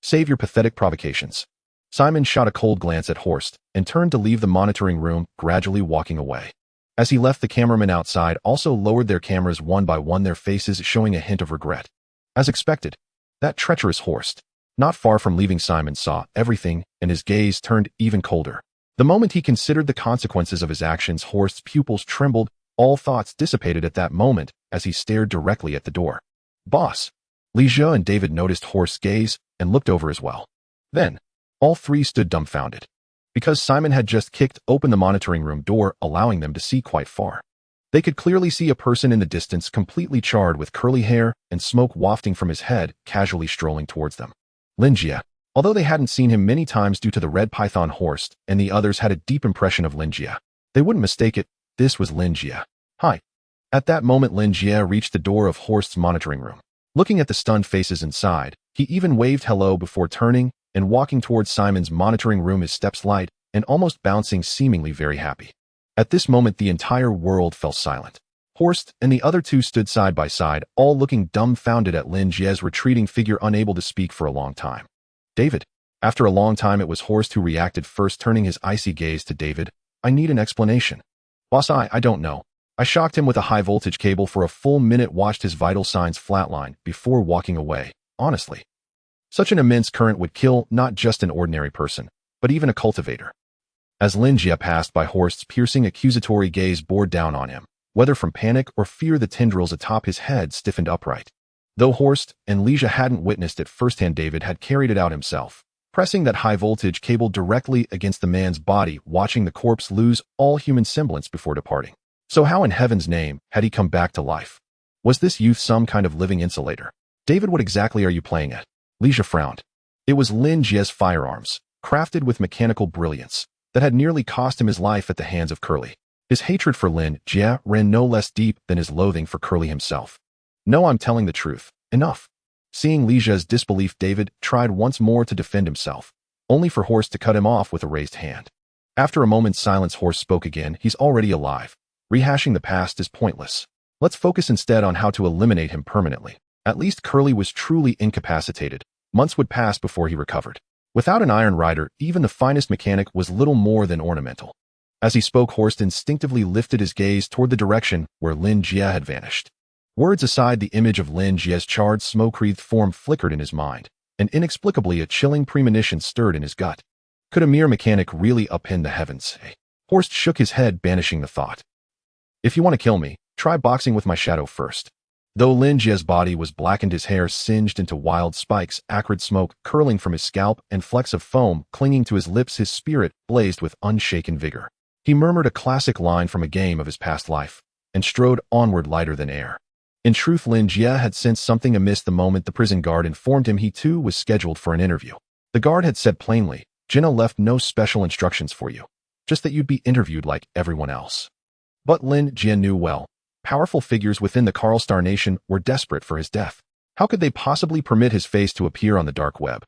Speaker 1: Save your pathetic provocations." Simon shot a cold glance at Horst and turned to leave the monitoring room, gradually walking away. As he left, the cameramen outside also lowered their cameras one by one, their faces showing a hint of regret. As expected, that treacherous Horst, not far from leaving Simon, saw everything, and his gaze turned even colder. The moment he considered the consequences of his actions, Horst's pupils trembled. All thoughts dissipated at that moment as he stared directly at the door. "Boss." Lin Jie and David noticed Horst's gaze and looked over as well. Then, all 3 stood dumbfounded. because Simon had just kicked open the monitoring room door, allowing them to see quite far. They could clearly see a person in the distance, completely charred with curly hair and smoke wafting from his head, casually strolling towards them. Lin Jie. Although they hadn't seen him many times due to the red python Horst, and the others had a deep impression of Lin Jie. They wouldn't mistake it. This was Lin Jie. Hi. At that moment, Lin Jie reached the door of Horst's monitoring room. Looking at the stunned faces inside, he even waved hello before turning and walking towards Simon's monitoring room, his steps light and almost bouncing, seemingly very happy. At this moment, the entire world fell silent. Horst and the other two stood side by side, all looking dumbfounded at Lin Jie's retreating figure, unable to speak for a long time. David. After a long time, it was Horst who reacted first, turning his icy gaze to David. I need an explanation. Boss, I don't know. I shocked him with a high-voltage cable for a full minute, watched his vital signs flatline before walking away. Honestly. Such an immense current would kill not just an ordinary person, but even a cultivator. As Lin Jie passed by, Horst's piercing accusatory gaze bore down on him. Whether from panic or fear, the tendrils atop his head stiffened upright. Though Horst and Lin Jie hadn't witnessed it firsthand, David had carried it out himself, pressing that high-voltage cable directly against the man's body, watching the corpse lose all human semblance before departing. So how in heaven's name had he come back to life? Was this youth some kind of living insulator? David, what exactly are you playing at? Lin Jie frowned. It was Lin Jie's firearms, crafted with mechanical brilliance, that had nearly cost him his life at the hands of Curly. His hatred for Lin Jie ran no less deep than his loathing for Curly himself. No, I'm telling the truth. Enough. Seeing Lin Jie's disbelief, David tried once more to defend himself, only for Horst to cut him off with a raised hand. After a moment's silence, Horst spoke again. He's already alive. Rehashing the past is pointless. Let's focus instead on how to eliminate him permanently. At least Curly was truly incapacitated. Months would pass before he recovered. Without an Iron Rider, even the finest mechanic was little more than ornamental. As he spoke, Horst instinctively lifted his gaze toward the direction where Lin Jie had vanished. Words aside, the image of Lin Jie's charred, smoke-wreathed form flickered in his mind, and inexplicably a chilling premonition stirred in his gut. Could a mere mechanic really upend the heavens? Horst shook his head, banishing the thought. If you want to kill me, try boxing with my shadow first. Though Lin Jie's body was blackened, his hair singed into wild spikes, acrid smoke curling from his scalp and flecks of foam clinging to his lips, his spirit blazed with unshaken vigor. He murmured a classic line from a game of his past life, and strode onward lighter than air. In truth, Lin Jie had sensed something amiss the moment the prison guard informed him he too was scheduled for an interview. The guard had said plainly, Jinna left no special instructions for you, just that you'd be interviewed like everyone else. But Lin Jie knew well. Powerful figures within the Karl Star Nation were desperate for his death. How could they possibly permit his face to appear on the dark web?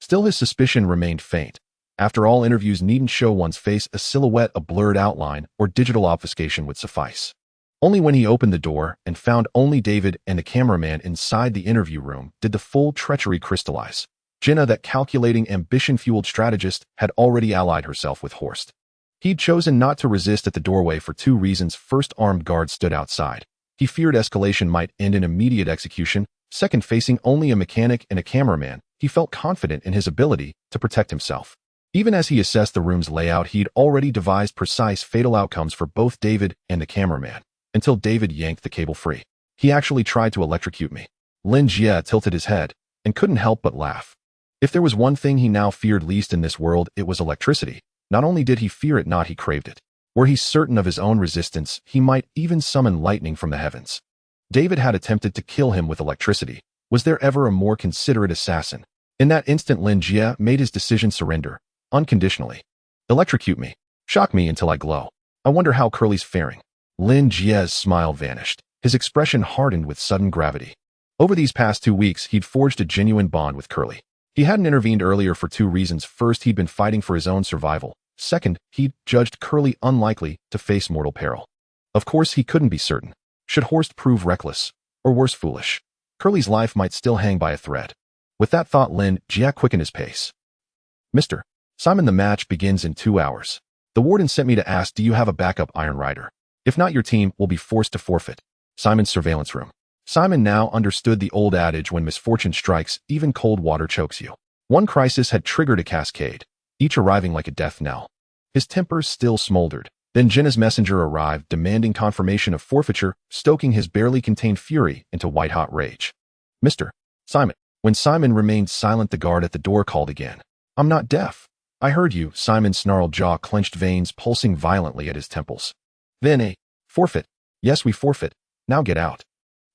Speaker 1: Still, his suspicion remained faint. After all, interviews needn't show one's face. A silhouette, a blurred outline, or digital obfuscation would suffice. Only when he opened the door and found only David and the cameraman inside the interview room did the full treachery crystallize. Jinna, that calculating, ambition-fueled strategist, had already allied herself with Horst. He'd chosen not to resist at the doorway for two reasons. First, armed guards stood outside. He feared escalation might end in immediate execution. Second, facing only a mechanic and a cameraman, he felt confident in his ability to protect himself. Even as he assessed the room's layout, he'd already devised precise, fatal outcomes for both David and the cameraman, until David yanked the cable free. He actually tried to electrocute me. Lin Jie tilted his head and couldn't help but laugh. If there was one thing he now feared least in this world, it was electricity. Not only did he fear it not, he craved it. Were he certain of his own resistance, he might even summon lightning from the heavens. David had attempted to kill him with electricity. Was there ever a more considerate assassin? In that instant, Lin Jie made his decision: surrender, unconditionally. Electrocute me. Shock me until I glow. I wonder how Curly's faring. Lin Jie's smile vanished. His expression hardened with sudden gravity. Over these past 2 weeks, he'd forged a genuine bond with Curly. He hadn't intervened earlier for two reasons. First, he'd been fighting for his own survival. Second, he'd judged Curly unlikely to face mortal peril. Of course, he couldn't be certain. Should Horst prove reckless, or worse, foolish, Curly's life might still hang by a thread. With that thought, Lin Jie quickened his pace. Mr. Simon, the match begins in 2 hours. The warden sent me to ask, do you have a backup Iron Rider? If not, your team will be forced to forfeit. Simon's surveillance room. Simon now understood the old adage: when misfortune strikes, even cold water chokes you. One crisis had triggered a cascade, each arriving like a death knell. His temper still smoldered. Then Jinna's messenger arrived, demanding confirmation of forfeiture, stoking his barely contained fury into white-hot rage. Mr. Simon. When Simon remained silent, the guard at the door called again. I'm not deaf. I heard you, Simon's snarled jaw clenched, veins pulsing violently at his temples. Then a forfeit. Yes, we forfeit. Now get out.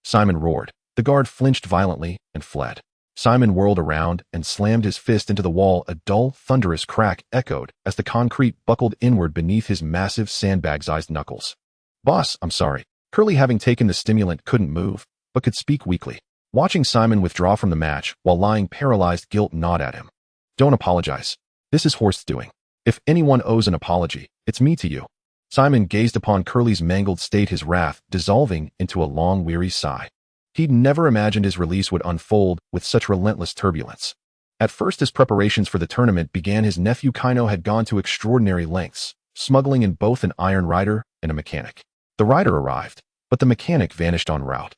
Speaker 1: Simon roared. The guard flinched violently and fled. Simon whirled around and slammed his fist into the wall. A dull, thunderous crack echoed as the concrete buckled inward beneath his massive sandbag-sized knuckles. Boss, I'm sorry. Curly, having taken the stimulant, couldn't move, but could speak weakly. Watching Simon withdraw from the match while lying paralyzed, guilt gnawed at him. Don't apologize. This is Horst's doing. If anyone owes an apology, it's me to you. Simon gazed upon Curly's mangled state, his wrath dissolving into a long, weary sigh. He'd never imagined his release would unfold with such relentless turbulence. At first, as preparations for the tournament began, his nephew Kaino had gone to extraordinary lengths, smuggling in both an iron rider and a mechanic. The rider arrived, but the mechanic vanished en route.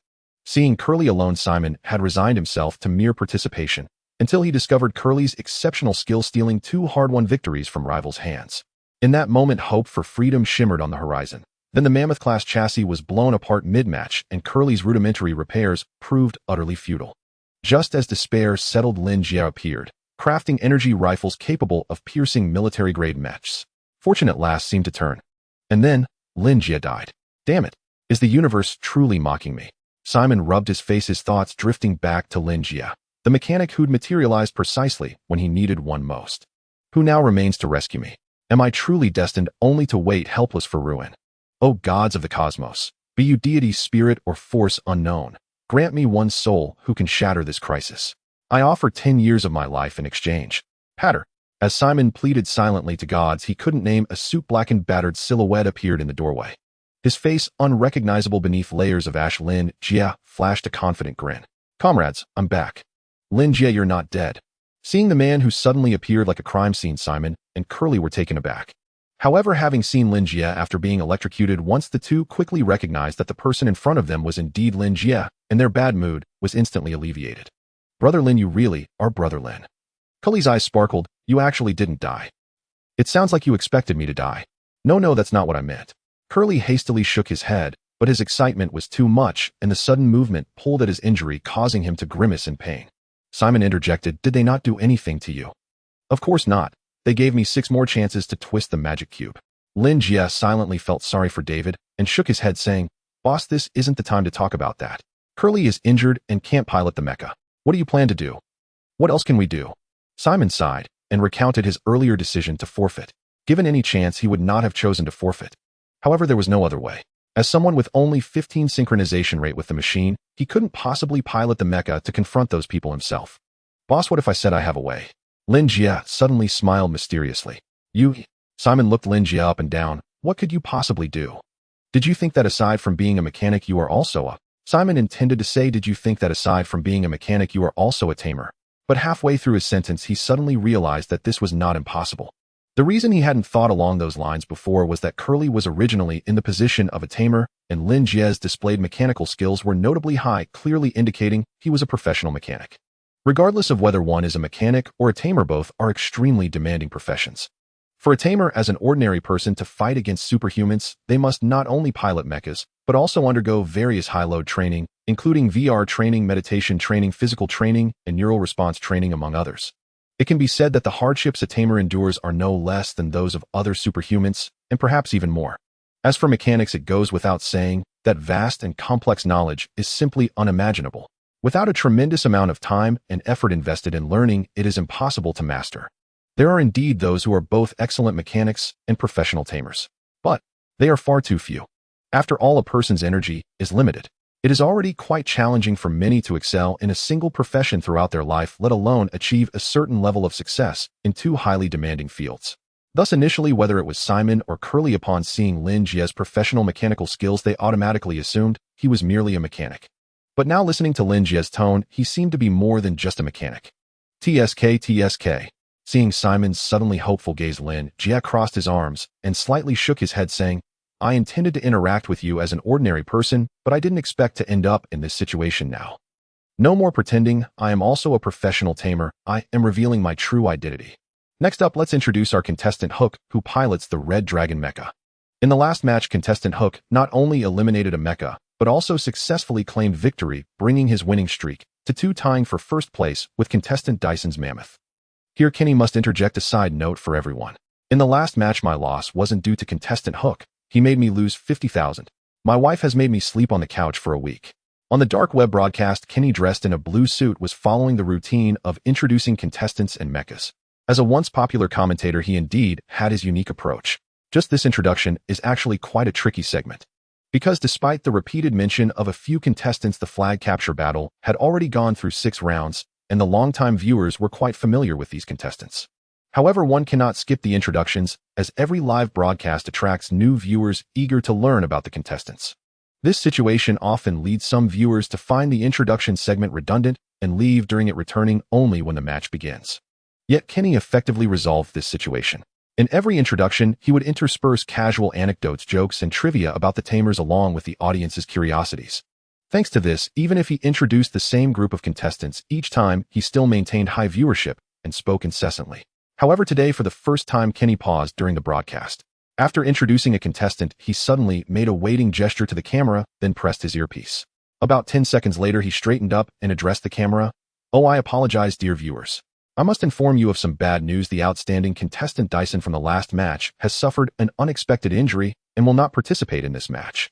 Speaker 1: Seeing Curly alone, Simon had resigned himself to mere participation, until he discovered Curly's exceptional skill stealing 2 hard-won victories from rivals' hands. In that moment, hope for freedom shimmered on the horizon. Then the Mammoth-class chassis was blown apart mid-match, and Curly's rudimentary repairs proved utterly futile. Just as despair settled, Lin Jie appeared, crafting energy rifles capable of piercing military-grade mechs. Fortune at last seemed to turn. And then, Lin Jie died. Damn it. Is the universe truly mocking me? Simon rubbed his face, his thoughts drifting back to Lin Jie, the mechanic who'd materialized precisely when he needed one most. Who now remains to rescue me? Am I truly destined only to wait helpless for ruin? O gods of the cosmos, be you deity, spirit, or force unknown, grant me one soul who can shatter this crisis. I offer 10 years of my life in exchange. Patter. As Simon pleaded silently to gods he couldn't name, a soup-blackened, battered silhouette appeared in the doorway. His face, unrecognizable beneath layers of ash, Lin Jie flashed a confident grin. Comrades, I'm back. Lin Jie, you're not dead. Seeing the man who suddenly appeared like a crime scene, Simon and Curly were taken aback. However, having seen Lin Jie after being electrocuted once, the two quickly recognized that the person in front of them was indeed Lin Jie, and their bad mood was instantly alleviated. Brother Lin, you really are Brother Lin. Curly's eyes sparkled. You actually didn't die. It sounds like you expected me to die. No, that's not what I meant. Curly hastily shook his head, but his excitement was too much, and the sudden movement pulled at his injury, causing him to grimace in pain. Simon interjected, did they not do anything to you? Of course not. They gave me 6 more chances to twist the magic cube. Lin Jie silently felt sorry for David and shook his head, saying, Boss, this isn't the time to talk about that. Curly is injured and can't pilot the mecha. What do you plan to do? What else can we do? Simon sighed and recounted his earlier decision to forfeit. Given any chance, he would not have chosen to forfeit. However, there was no other way. As someone with only 15 synchronization rate with the machine, he couldn't possibly pilot the mecha to confront those people himself. Boss, what if I said I have a way? Lin Jie suddenly smiled mysteriously. You? Simon looked Lin Jie up and down. What could you possibly do? Did you think that aside from being a mechanic you are also a... Simon intended to say, did you think that aside from being a mechanic you are also a tamer? But halfway through his sentence he suddenly realized that this was not impossible. The reason he hadn't thought along those lines before was that Curly was originally in the position of a tamer, and Lin Jie's displayed mechanical skills were notably high, clearly indicating he was a professional mechanic. Regardless of whether one is a mechanic or a tamer, both are extremely demanding professions. For a tamer, as an ordinary person, to fight against superhumans, they must not only pilot mechas, but also undergo various high-load training, including VR training, meditation training, physical training, and neural response training, among others. It can be said that the hardships a tamer endures are no less than those of other superhumans, and perhaps even more. As for mechanics, it goes without saying that vast and complex knowledge is simply unimaginable. Without a tremendous amount of time and effort invested in learning, it is impossible to master. There are indeed those who are both excellent mechanics and professional tamers, but they are far too few. After all, a person's energy is limited. It is already quite challenging for many to excel in a single profession throughout their life, let alone achieve a certain level of success in 2 highly demanding fields. Thus, initially, whether it was Simon or Curly, upon seeing Lin Jie's professional mechanical skills, they automatically assumed he was merely a mechanic. But now, listening to Lin Jie's tone, he seemed to be more than just a mechanic. TSK. Seeing Simon's suddenly hopeful gaze, Lin Jie crossed his arms and slightly shook his head, saying, I intended to interact with you as an ordinary person, but I didn't expect to end up in this situation now. No more pretending. I am also a professional tamer. I am revealing my true identity. Next up, let's introduce our contestant Hook, who pilots the Red Dragon mecha. In the last match, contestant Hook not only eliminated a mecha, but also successfully claimed victory, bringing his winning streak to 2, tying for first place with contestant Dyson's Mammoth. Here Kenny must interject a side note for everyone. In the last match my loss wasn't due to contestant Hook. He made me lose 50,000. My wife has made me sleep on the couch for a week. On the dark web broadcast, Kenny dressed in a blue suit was following the routine of introducing contestants and mechas. As a once popular commentator, he indeed had his unique approach. Just this introduction is actually quite a tricky segment. Because despite the repeated mention of a few contestants, the flag capture battle had already gone through 6 rounds, and the longtime viewers were quite familiar with these contestants. However, one cannot skip the introductions, as every live broadcast attracts new viewers eager to learn about the contestants. This situation often leads some viewers to find the introduction segment redundant and leave during it, returning only when the match begins. Yet Kenny effectively resolved this situation. In every introduction, he would intersperse casual anecdotes, jokes, and trivia about the tamers along with the audience's curiosities. Thanks to this, even if he introduced the same group of contestants each time, he still maintained high viewership and spoke incessantly. However, today, for the first time, Kenny paused during the broadcast. After introducing a contestant, he suddenly made a waiting gesture to the camera, then pressed his earpiece. About 10 seconds later, he straightened up and addressed the camera. "Oh, I apologize, dear viewers. I must inform you of some bad news. The outstanding contestant Dyson from the last match has suffered an unexpected injury and will not participate in this match.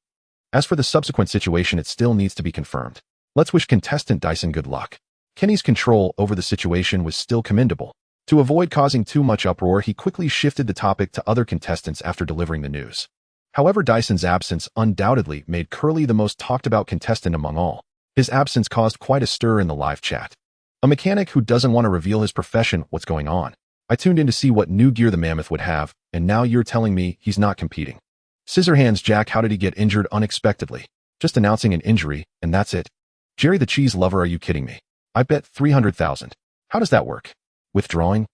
Speaker 1: As for the subsequent situation, it still needs to be confirmed. Let's wish contestant Dyson good luck." Kenny's control over the situation was still commendable. To avoid causing too much uproar, he quickly shifted the topic to other contestants after delivering the news. However, Dyson's absence undoubtedly made Curly the most talked about contestant among all. His absence caused quite a stir in the live chat. A mechanic who doesn't want to reveal his profession. What's going on? I tuned in to see what new gear the mammoth would have, and now you're telling me he's not competing. Scissorhands Jack, how did he get injured unexpectedly? Just announcing an injury, and that's it. Jerry the cheese lover, are you kidding me? I bet 300,000. How does that work? Withdrawing?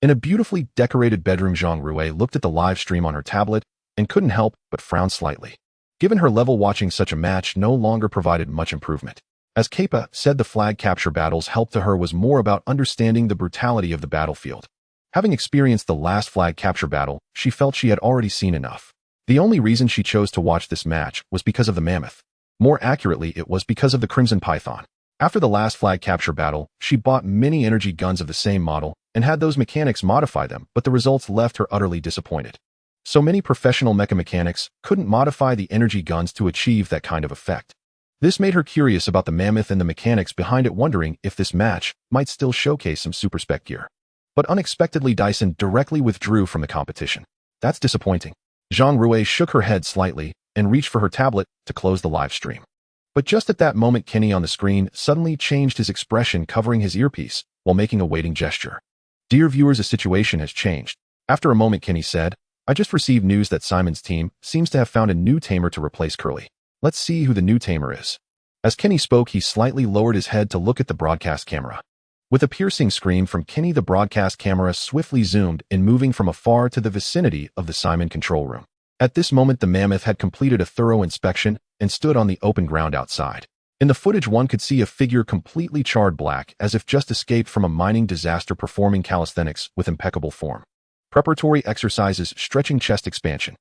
Speaker 1: In a beautifully decorated bedroom, Zhang Rui looked at the live stream on her tablet and couldn't help but frown slightly. Given her level, watching such a match no longer provided much improvement. As Kappa said, the flag capture battle's help to her was more about understanding the brutality of the battlefield. Having experienced the last flag capture battle, she felt she had already seen enough. The only reason she chose to watch this match was because of the mammoth. More accurately, it was because of the Crimson Python. After the last flag capture battle, she bought many energy guns of the same model and had those mechanics modify them, but the results left her utterly disappointed. So many professional mecha mechanics couldn't modify the energy guns to achieve that kind of effect. This made her curious about the mammoth and the mechanics behind it, wondering if this match might still showcase some super spec gear. But unexpectedly, Dyson directly withdrew from the competition. That's disappointing. Zhang Rui shook her head slightly and reached for her tablet to close the live stream. But just at that moment, Kenny on the screen suddenly changed his expression, covering his earpiece while making a waiting gesture. "Dear viewers, a situation has changed." After a moment, Kenny said, "I just received news that Simon's team seems to have found a new tamer to replace Curly. Let's see who the new tamer is." As Kenny spoke, he slightly lowered his head to look at the broadcast camera. With a piercing scream from Kenny, the broadcast camera swiftly zoomed in, moving from afar to the vicinity of the Simon control room. At this moment, the mammoth had completed a thorough inspection and stood on the open ground outside. In the footage, one could see a figure completely charred black, as if just escaped from a mining disaster, performing calisthenics with impeccable form. Preparatory exercises, stretching, chest expansion.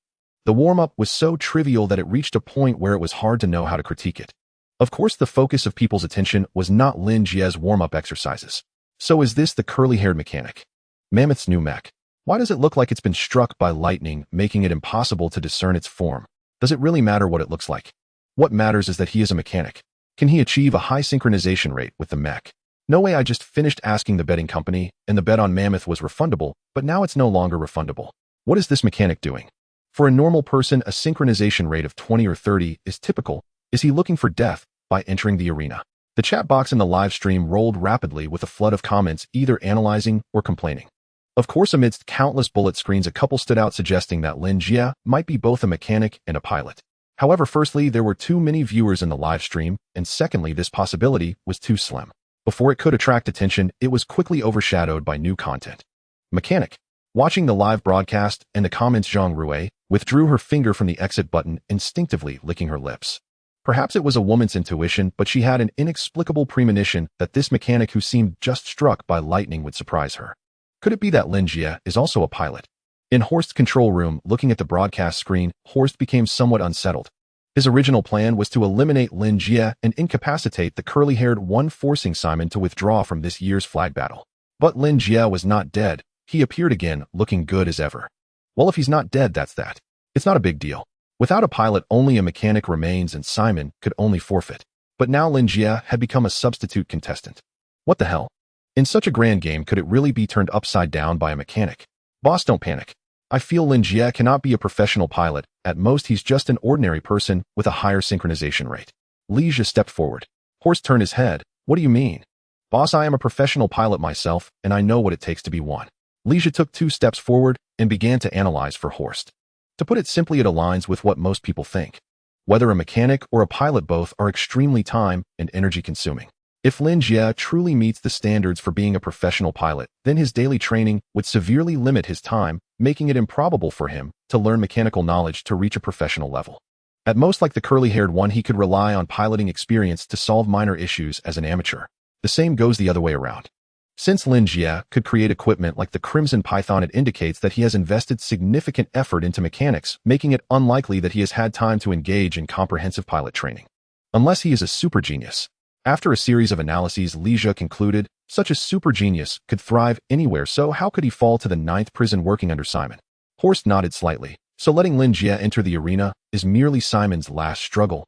Speaker 1: The warm-up was so trivial that it reached a point where it was hard to know how to critique it. Of course, the focus of people's attention was not Lin Jie's warm-up exercises. So is this the curly-haired mechanic? Mammoth's new mech. Why does it look like it's been struck by lightning, making it impossible to discern its form? Does it really matter what it looks like? What matters is that he is a mechanic. Can he achieve a high synchronization rate with the mech? No way. I just finished asking the betting company, and the bet on Mammoth was refundable, but now it's no longer refundable. What is this mechanic doing? For a normal person, a synchronization rate of 20 or 30 is typical. Is he looking for death by entering the arena? The chat box in the live stream rolled rapidly with a flood of comments, either analyzing or complaining. Of course, amidst countless bullet screens, a couple stood out, suggesting that Lin Jie might be both a mechanic and a pilot. However, firstly, there were too many viewers in the live stream, and secondly, this possibility was too slim. Before it could attract attention, it was quickly overshadowed by new content. Mechanic. Watching the live broadcast and the comments, Zhang Rui withdrew her finger from the exit button, instinctively licking her lips. Perhaps it was a woman's intuition, but she had an inexplicable premonition that this mechanic, who seemed just struck by lightning, would surprise her. Could it be that Lin Jie is also a pilot? In Horst's control room, looking at the broadcast screen, Horst became somewhat unsettled. His original plan was to eliminate Lin Jie and incapacitate the curly-haired one, forcing Simon to withdraw from this year's flag battle. But Lin Jie was not dead. He appeared again, looking good as ever. Well, if he's not dead, that's that. It's not a big deal. Without a pilot, only a mechanic remains and Simon could only forfeit. But now Lin Jie had become a substitute contestant. What the hell? In such a grand game, could it really be turned upside down by a mechanic? Boss, don't panic. I feel Lin Jie cannot be a professional pilot. At most, he's just an ordinary person with a higher synchronization rate. Lin Jie stepped forward. Horst turned his head. What do you mean? Boss, I am a professional pilot myself, and I know what it takes to be one. Lin Jie took 2 steps forward and began to analyze for Horst. To put it simply, it aligns with what most people think. Whether a mechanic or a pilot, both are extremely time and energy consuming. If Lin Jie truly meets the standards for being a professional pilot, then his daily training would severely limit his time, making it improbable for him to learn mechanical knowledge to reach a professional level. At most, like the curly-haired one, he could rely on piloting experience to solve minor issues as an amateur. The same goes the other way around. Since Lin Jie could create equipment like the Crimson Python, it indicates that he has invested significant effort into mechanics, making it unlikely that he has had time to engage in comprehensive pilot training. Unless he is a super genius. After a series of analyses, Lin Jie concluded, such a super genius could thrive anywhere, so how could he fall to the 9th prison working under Simon? Horst nodded slightly. So letting Lin Jie enter the arena is merely Simon's last struggle?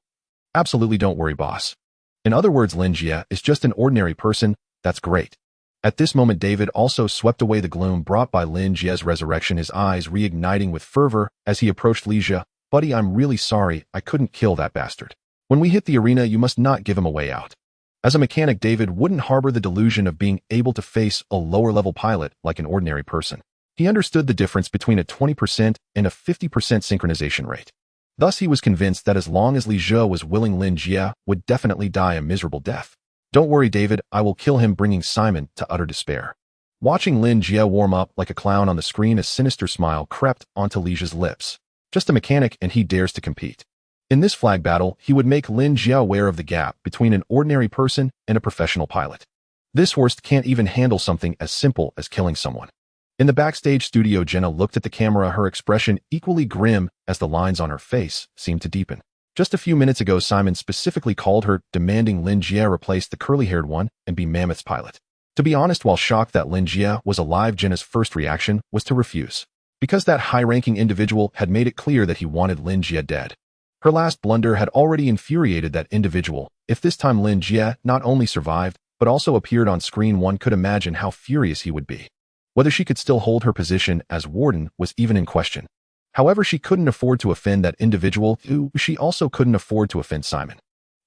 Speaker 1: Absolutely, don't worry, boss. In other words, Lin Jie is just an ordinary person. That's great. At this moment, David also swept away the gloom brought by Lin Jie's resurrection, his eyes reigniting with fervor as he approached Lin Jie. Buddy, I'm really sorry I couldn't kill that bastard. When we hit the arena, you must not give him a way out. As a mechanic, David wouldn't harbor the delusion of being able to face a lower-level pilot like an ordinary person. He understood the difference between a 20% and a 50% synchronization rate. Thus, he was convinced that as long as Lin Jie was willing, Lin Jie would definitely die a miserable death. Don't worry, David, I will kill him, bringing Simon to utter despair. Watching Lin Jie warm up like a clown on the screen, a sinister smile crept onto Lin Jie's lips. Just a mechanic, and he dares to compete. In this flag battle, he would make Lin Jie aware of the gap between an ordinary person and a professional pilot. This Horst can't even handle something as simple as killing someone. In the backstage studio, Jenna looked at the camera, her expression equally grim as the lines on her face seemed to deepen. Just a few minutes ago, Simon specifically called her, demanding Lin Jie replace the curly-haired one and be Mammoth's pilot. To be honest, while shocked that Lin Jie was alive, Jenna's first reaction was to refuse. Because that high-ranking individual had made it clear that he wanted Lin Jie dead. Her last blunder had already infuriated that individual. If this time Lin Jie not only survived, but also appeared on screen, one could imagine how furious he would be. Whether she could still hold her position as warden was even in question. However, she couldn't afford to offend that individual. She also couldn't afford to offend Simon.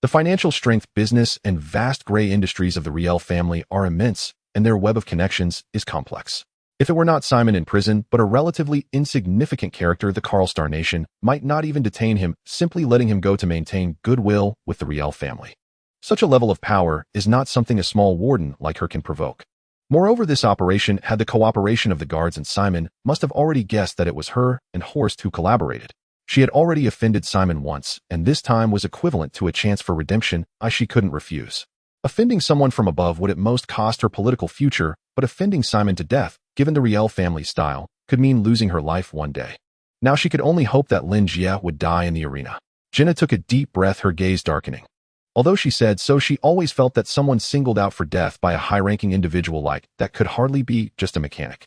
Speaker 1: The financial strength, business, and vast gray industries of the Riel family are immense, and their web of connections is complex. If it were not Simon in prison, but a relatively insignificant character, the Karl Star Nation might not even detain him, simply letting him go to maintain goodwill with the Riel family. Such a level of power is not something a small warden like her can provoke. Moreover, this operation had the cooperation of the guards, and Simon must have already guessed that it was her and Horst who collaborated. She had already offended Simon once, and this time was equivalent to a chance for redemption she couldn't refuse. Offending someone from above would at most cost her political future, but offending Simon to death, given the Riel family style, could mean losing her life one day. Now she could only hope that Lin Jie would die in the arena. Jenna took a deep breath, her gaze darkening. Although she said so, she always felt that someone singled out for death by a high-ranking individual like that could hardly be just a mechanic.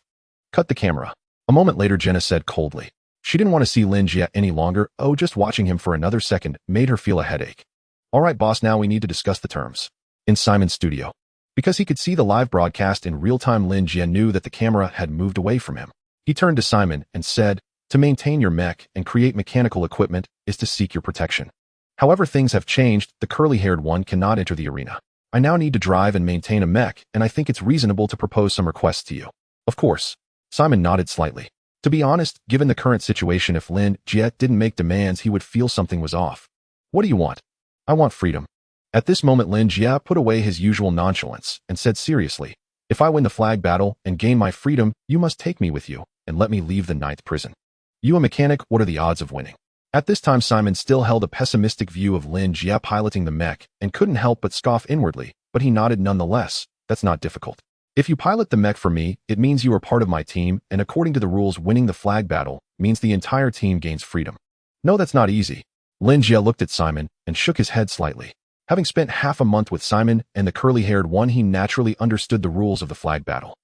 Speaker 1: Cut the camera. A moment later, Jenna said coldly. She didn't want to see Lin Jie any longer. Just watching him for another second made her feel a headache. All right, boss, now we need to discuss the terms. In Simon's studio. Because he could see the live broadcast in real time, Lin Jie knew that the camera had moved away from him. He turned to Simon and said, to maintain your mech and create mechanical equipment is to seek your protection. However, things have changed. The curly-haired one cannot enter the arena. I now need to drive and maintain a mech, and I think it's reasonable to propose some requests to you. Of course. Simon nodded slightly. To be honest, given the current situation, if Lin Jie didn't make demands, he would feel something was off. What do you want? I want freedom. At this moment, Lin Jie put away his usual nonchalance and said seriously, if I win the flag battle and gain my freedom, you must take me with you and let me leave the 9th prison. You a mechanic, what are the odds of winning? At this time, Simon still held a pessimistic view of Lin Jie piloting the mech and couldn't help but scoff inwardly, but he nodded nonetheless. That's not difficult. If you pilot the mech for me, it means you are part of my team, and according to the rules, winning the flag battle means the entire team gains freedom. No, that's not easy. Lin Jie looked at Simon and shook his head slightly. Having spent half a month with Simon and the curly-haired one, he naturally understood the rules of the flag battle.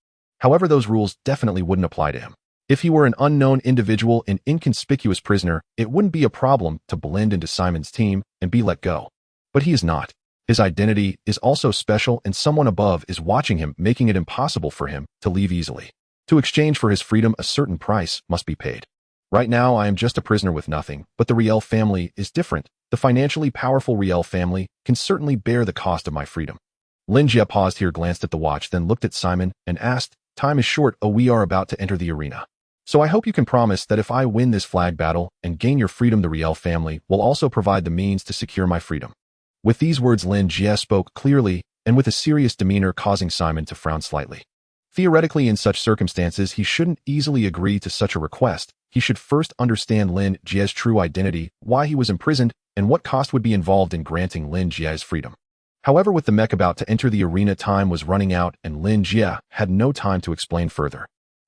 Speaker 1: However, those rules definitely wouldn't apply to him. If he were an unknown individual, an inconspicuous prisoner, it wouldn't be a problem to blend into Simon's team and be let go. But he is not. His identity is also special, and someone above is watching him, making it impossible for him to leave easily. To exchange for his freedom, a certain price must be paid. Right now, I am just a prisoner with nothing, but the Riel family is different. The financially powerful Riel family can certainly bear the cost of my freedom. Lin Jie paused here, glanced at the watch, then looked at Simon and asked, "Time is short. We are about to enter the arena. So I hope you can promise that if I win this flag battle and gain your freedom, the Riel family will also provide the means to secure my freedom." With these words, Lin Jie spoke clearly and with a serious demeanor, causing Simon to frown slightly. Theoretically, in such circumstances, he shouldn't easily agree to such a request. He should first understand Lin Jie's true identity, why he was imprisoned, and what cost would be involved in granting Lin Jie's freedom. However, with the mech about to enter the arena, time was running out, and Lin Jie had no time to explain further.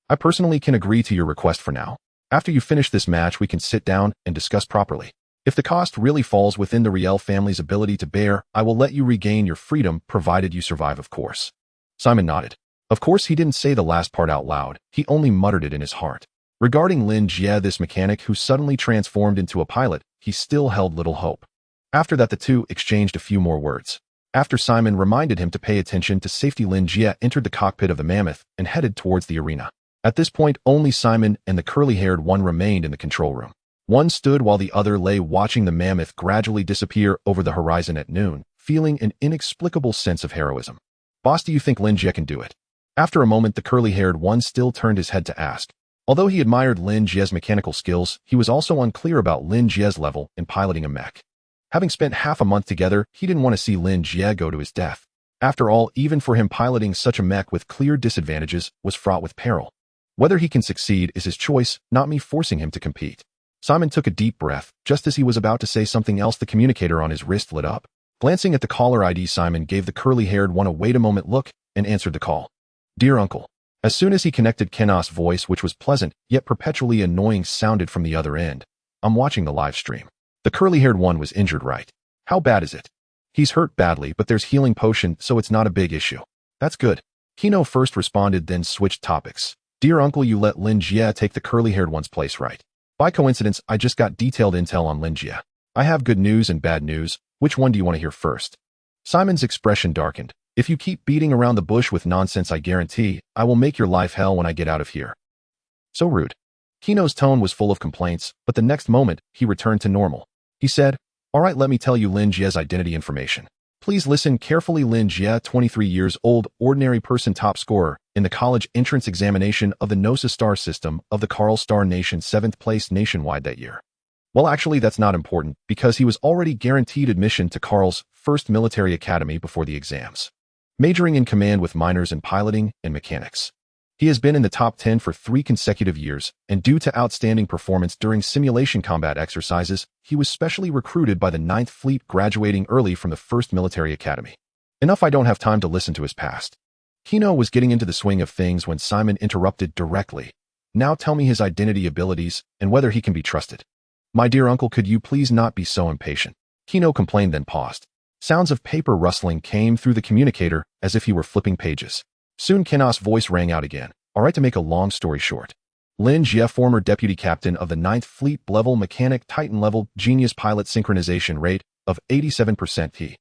Speaker 1: "I personally can agree to your request for now. After you finish this match, we can sit down and discuss properly. If the cost really falls within the Riel family's ability to bear, I will let you regain your freedom, provided you survive, of course." Simon nodded. Of course, he didn't say the last part out loud. He only muttered it in his heart. Regarding Lin Jie, this mechanic who suddenly transformed into a pilot, he still held little hope. After that, the two exchanged a few more words. After Simon reminded him to pay attention to safety, Lin Jie entered the cockpit of the mammoth and headed towards the arena. At this point, only Simon and the curly-haired one remained in the control room. One stood while the other lay, watching the mammoth gradually disappear over the horizon at noon, feeling an inexplicable sense of heroism. "Boss, do you think Lin Jie can do it?" After a moment, the curly-haired one still turned his head to ask. Although he admired Lin Jie's mechanical skills, he was also unclear about Lin Jie's level in piloting a mech. Having spent half a month together, he didn't want to see Lin Jie go to his death. After all, even for him, piloting such a mech with clear disadvantages was fraught with peril. Whether he can succeed is his choice, not me forcing him to compete. Simon took a deep breath. Just as he was about to say something else, the communicator on his wrist lit up. Glancing at the caller ID, Simon gave the curly-haired one a wait-a-moment look and answered the call. "Dear Uncle." As soon as he connected, Kenna's voice, which was pleasant yet perpetually annoying, sounded from the other end. "I'm watching the live stream. The curly-haired one was injured, right? How bad is it?" "He's hurt badly, but there's healing potion, so it's not a big issue." "That's good." Kino first responded, then switched topics. "Dear Uncle, you let Lin Jie take the curly-haired one's place, right? By coincidence, I just got detailed intel on Lin Jie. I have good news and bad news. Which one do you want to hear first?" Simon's expression darkened. "If you keep beating around the bush with nonsense, I guarantee I will make your life hell when I get out of here." "So rude." Kino's tone was full of complaints, but the next moment, he returned to normal. He said, "All right, let me tell you Lin Jie's identity information. Please listen carefully. Lin Jie, 23 years old, ordinary person, top scorer in the college entrance examination of the Nosa star system of the Karl star nation, 7th place nationwide that year." Well, actually, that's not important, because he was already guaranteed admission to Karl's first military academy before the exams. Majoring in command with minors in piloting and mechanics. He has been in the top 10 for 3 consecutive years, and due to outstanding performance during simulation combat exercises, he was specially recruited by the 9th Fleet, graduating early from the 1st Military Academy. Enough, I don't have time to listen to his past. Kino was getting into the swing of things when Simon interrupted directly. "Now tell me his identity, abilities, and whether he can be trusted." "My dear uncle, could you please not be so impatient?" Kino complained, then paused. Sounds of paper rustling came through the communicator as if he were flipping pages. Soon Kenna's voice rang out again. "All right, to make a long story short. Lin Jie, former deputy captain of the 9th Fleet, level mechanic, Titan level, genius pilot, synchronization rate of 87%. He."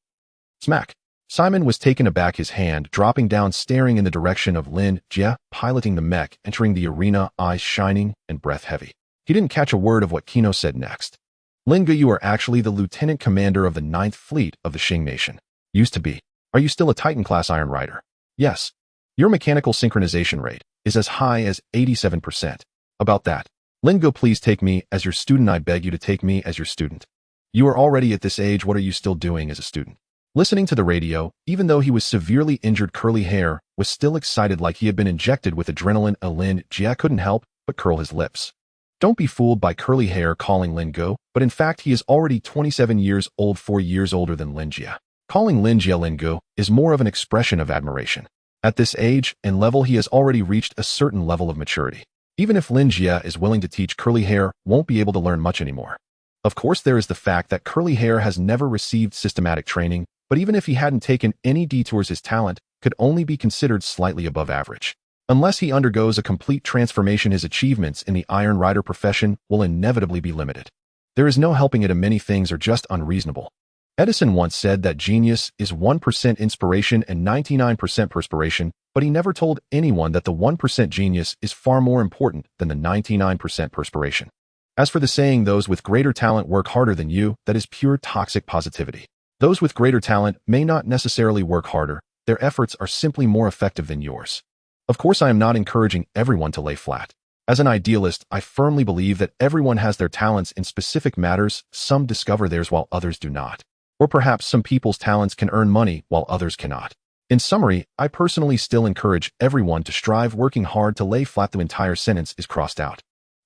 Speaker 1: Smack. Simon was taken aback, his hand dropping down, staring in the direction of Lin Jie, piloting the mech, entering the arena, eyes shining and breath heavy. He didn't catch a word of what Kino said next. "Lin Jie, you are actually the lieutenant commander of the 9th Fleet of the Xing Nation. Used to be. Are you still a Titan-class Iron Rider?" "Yes." "Your mechanical synchronization rate is as high as 87%. About that. Lin Jie, please take me as your student. I beg you to take me as your student. You are already at this age. What are you still doing as a student?" Listening to the radio, even though he was severely injured, curly hair was still excited like he had been injected with adrenaline. Lin Jie couldn't help but curl his lips. Don't be fooled by curly hair calling Lin Jie, but in fact he is already 27 years old, 4 years older than Lin Jie. Calling Lin Jie Lin Jie is more of an expression of admiration. At this age and level, he has already reached a certain level of maturity. Even if Lin Jie is willing to teach, curly hair won't be able to learn much anymore. Of course, there is the fact that curly hair has never received systematic training, but even if he hadn't taken any detours, his talent could only be considered slightly above average. Unless he undergoes a complete transformation, his achievements in the Iron Rider profession will inevitably be limited. There is no helping it, and many things are just unreasonable. Edison once said that genius is 1% inspiration and 99% perspiration, but he never told anyone that the 1% genius is far more important than the 99% perspiration. As for the saying, those with greater talent work harder than you, that is pure toxic positivity. Those with greater talent may not necessarily work harder, their efforts are simply more effective than yours. Of course, I am not encouraging everyone to lay flat. As an idealist, I firmly believe that everyone has their talents in specific matters. Some discover theirs while others do not. Or perhaps some people's talents can earn money while others cannot. In summary, I personally still encourage everyone to strive. Working hard to lay flat. The entire sentence is crossed out.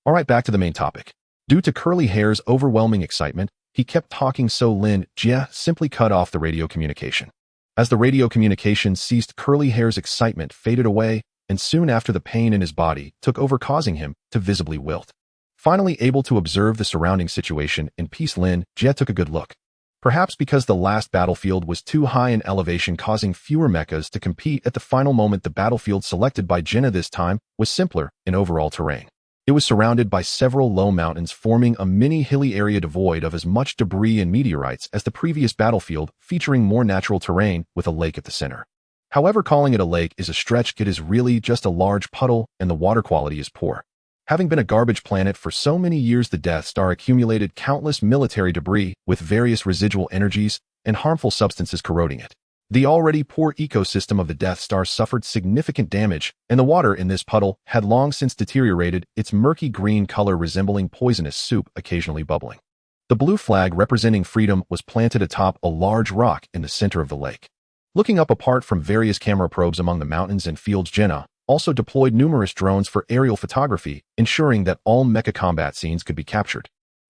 Speaker 1: Alright, back to the main topic. Due to Curly Hair's overwhelming excitement, he kept talking, so Lin Jie simply cut off the radio communication. As the radio communication ceased, Curly Hair's excitement faded away, and soon after the pain in his body took over, causing him to visibly wilt. Finally able to observe the surrounding situation in peace, Lin Jie took a good look. Perhaps because the last battlefield was too high in elevation, causing fewer mechas to compete at the final moment, the battlefield selected by Jie this time was simpler in overall terrain. It was surrounded by several low mountains, forming a mini hilly area devoid of as much debris and meteorites as the previous battlefield, featuring more natural terrain with a lake at the center. However, calling it a lake is a stretch. It is really just a large puddle, and the water quality is poor. Having been a garbage planet for so many years, the Death Star accumulated countless military debris with various residual energies and harmful substances corroding it. The already poor ecosystem of the Death Star suffered significant damage, and the water in this puddle had long since deteriorated, its murky green color resembling poisonous soup, occasionally bubbling. The blue flag representing freedom was planted atop a large rock in the center of the lake. Looking up apart from various camera probes among the mountains and fields, Jie also deployed numerous drones for aerial photography, ensuring that all mecha combat scenes could be captured.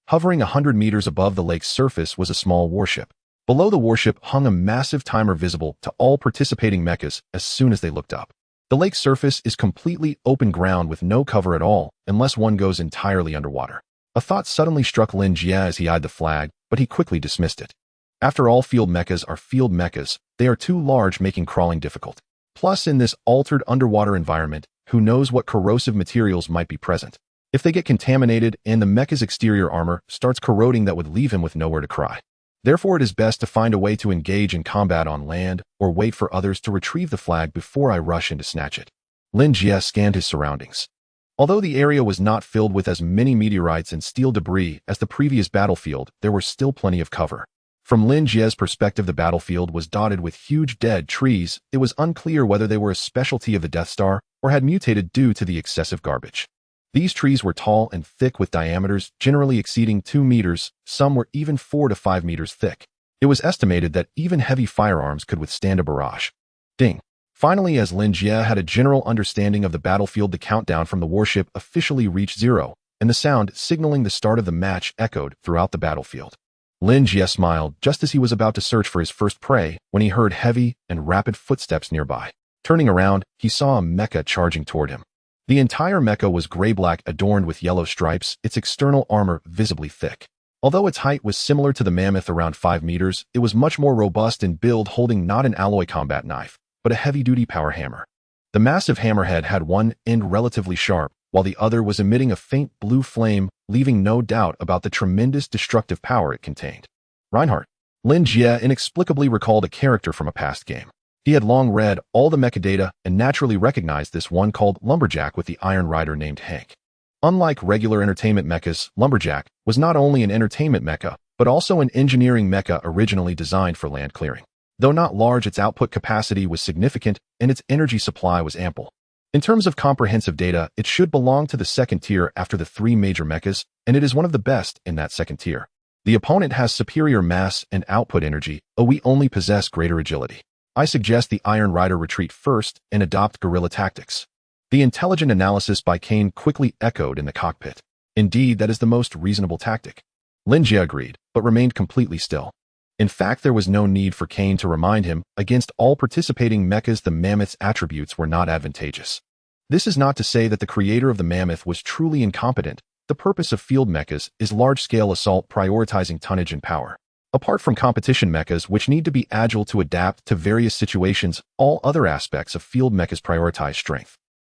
Speaker 1: Hovering 100 meters above the lake's surface was a small warship. Below the warship hung a massive timer visible to all participating mechas as soon as they looked up. The lake's surface is completely open ground with no cover at all, unless one goes entirely underwater. A thought suddenly struck Lin Jie as he eyed the flag, but he quickly dismissed it. After all, field mechas are field mechas. They are too large, making crawling difficult. Plus, in this altered underwater environment, who knows what corrosive materials might be present. If they get contaminated and the mecha's exterior armor starts corroding, that would leave him with nowhere to cry. Therefore, it is best to find a way to engage in combat on land or wait for others to retrieve the flag before I rush in to snatch it. Lin Jie scanned his surroundings. Although the area was not filled with as many meteorites and steel debris as the previous battlefield, there was still plenty of cover. From Lin Jie's perspective, the battlefield was dotted with huge dead trees. It was unclear whether they were a specialty of the Death Star or had mutated due to the excessive garbage. These trees were tall and thick with diameters generally exceeding 2 meters, some were even 4 to 5 meters thick. It was estimated that even heavy firearms could withstand a barrage. Ding. Finally, as Lin Jie had a general understanding of the battlefield, the countdown from the warship officially reached 0, and the sound signaling the start of the match echoed throughout the battlefield. Lin Jie smiled just as he was about to search for his first prey when he heard heavy and rapid footsteps nearby. Turning around, he saw a mecha charging toward him. The entire mecha was gray-black, adorned with yellow stripes, its external armor visibly thick. Although its height was similar to the mammoth, around 5 meters, it was much more robust in build, holding not an alloy combat knife, but a heavy-duty power hammer. The massive hammerhead had one end relatively sharp, while the other was emitting a faint blue flame, leaving no doubt about the tremendous destructive power it contained. Reinhardt. Lin Jie inexplicably recalled a character from a past game. He had long read all the mecha data and naturally recognized this one called Lumberjack with the Iron Rider named Hank. Unlike regular entertainment mechas, Lumberjack was not only an entertainment mecha, but also an engineering mecha originally designed for land clearing. Though not large, its output capacity was significant and its energy supply was ample. In terms of comprehensive data, it should belong to the second tier after the 3 major mechas, and it is one of the best in that second tier. The opponent has superior mass and output energy, but we only possess greater agility. I suggest the Iron Rider retreat first and adopt guerrilla tactics. The intelligent analysis by Kane quickly echoed in the cockpit. Indeed, that is the most reasonable tactic. Lin Jie agreed, but remained completely still. In fact, there was no need for Kane to remind him. Against all participating mechas, the mammoth's attributes were not advantageous. This is not to say that the creator of the mammoth was truly incompetent. The purpose of field mechas is large-scale assault, prioritizing tonnage and power. Apart from competition mechas, which need to be agile to adapt to various situations, all other aspects of field mechas prioritize strength.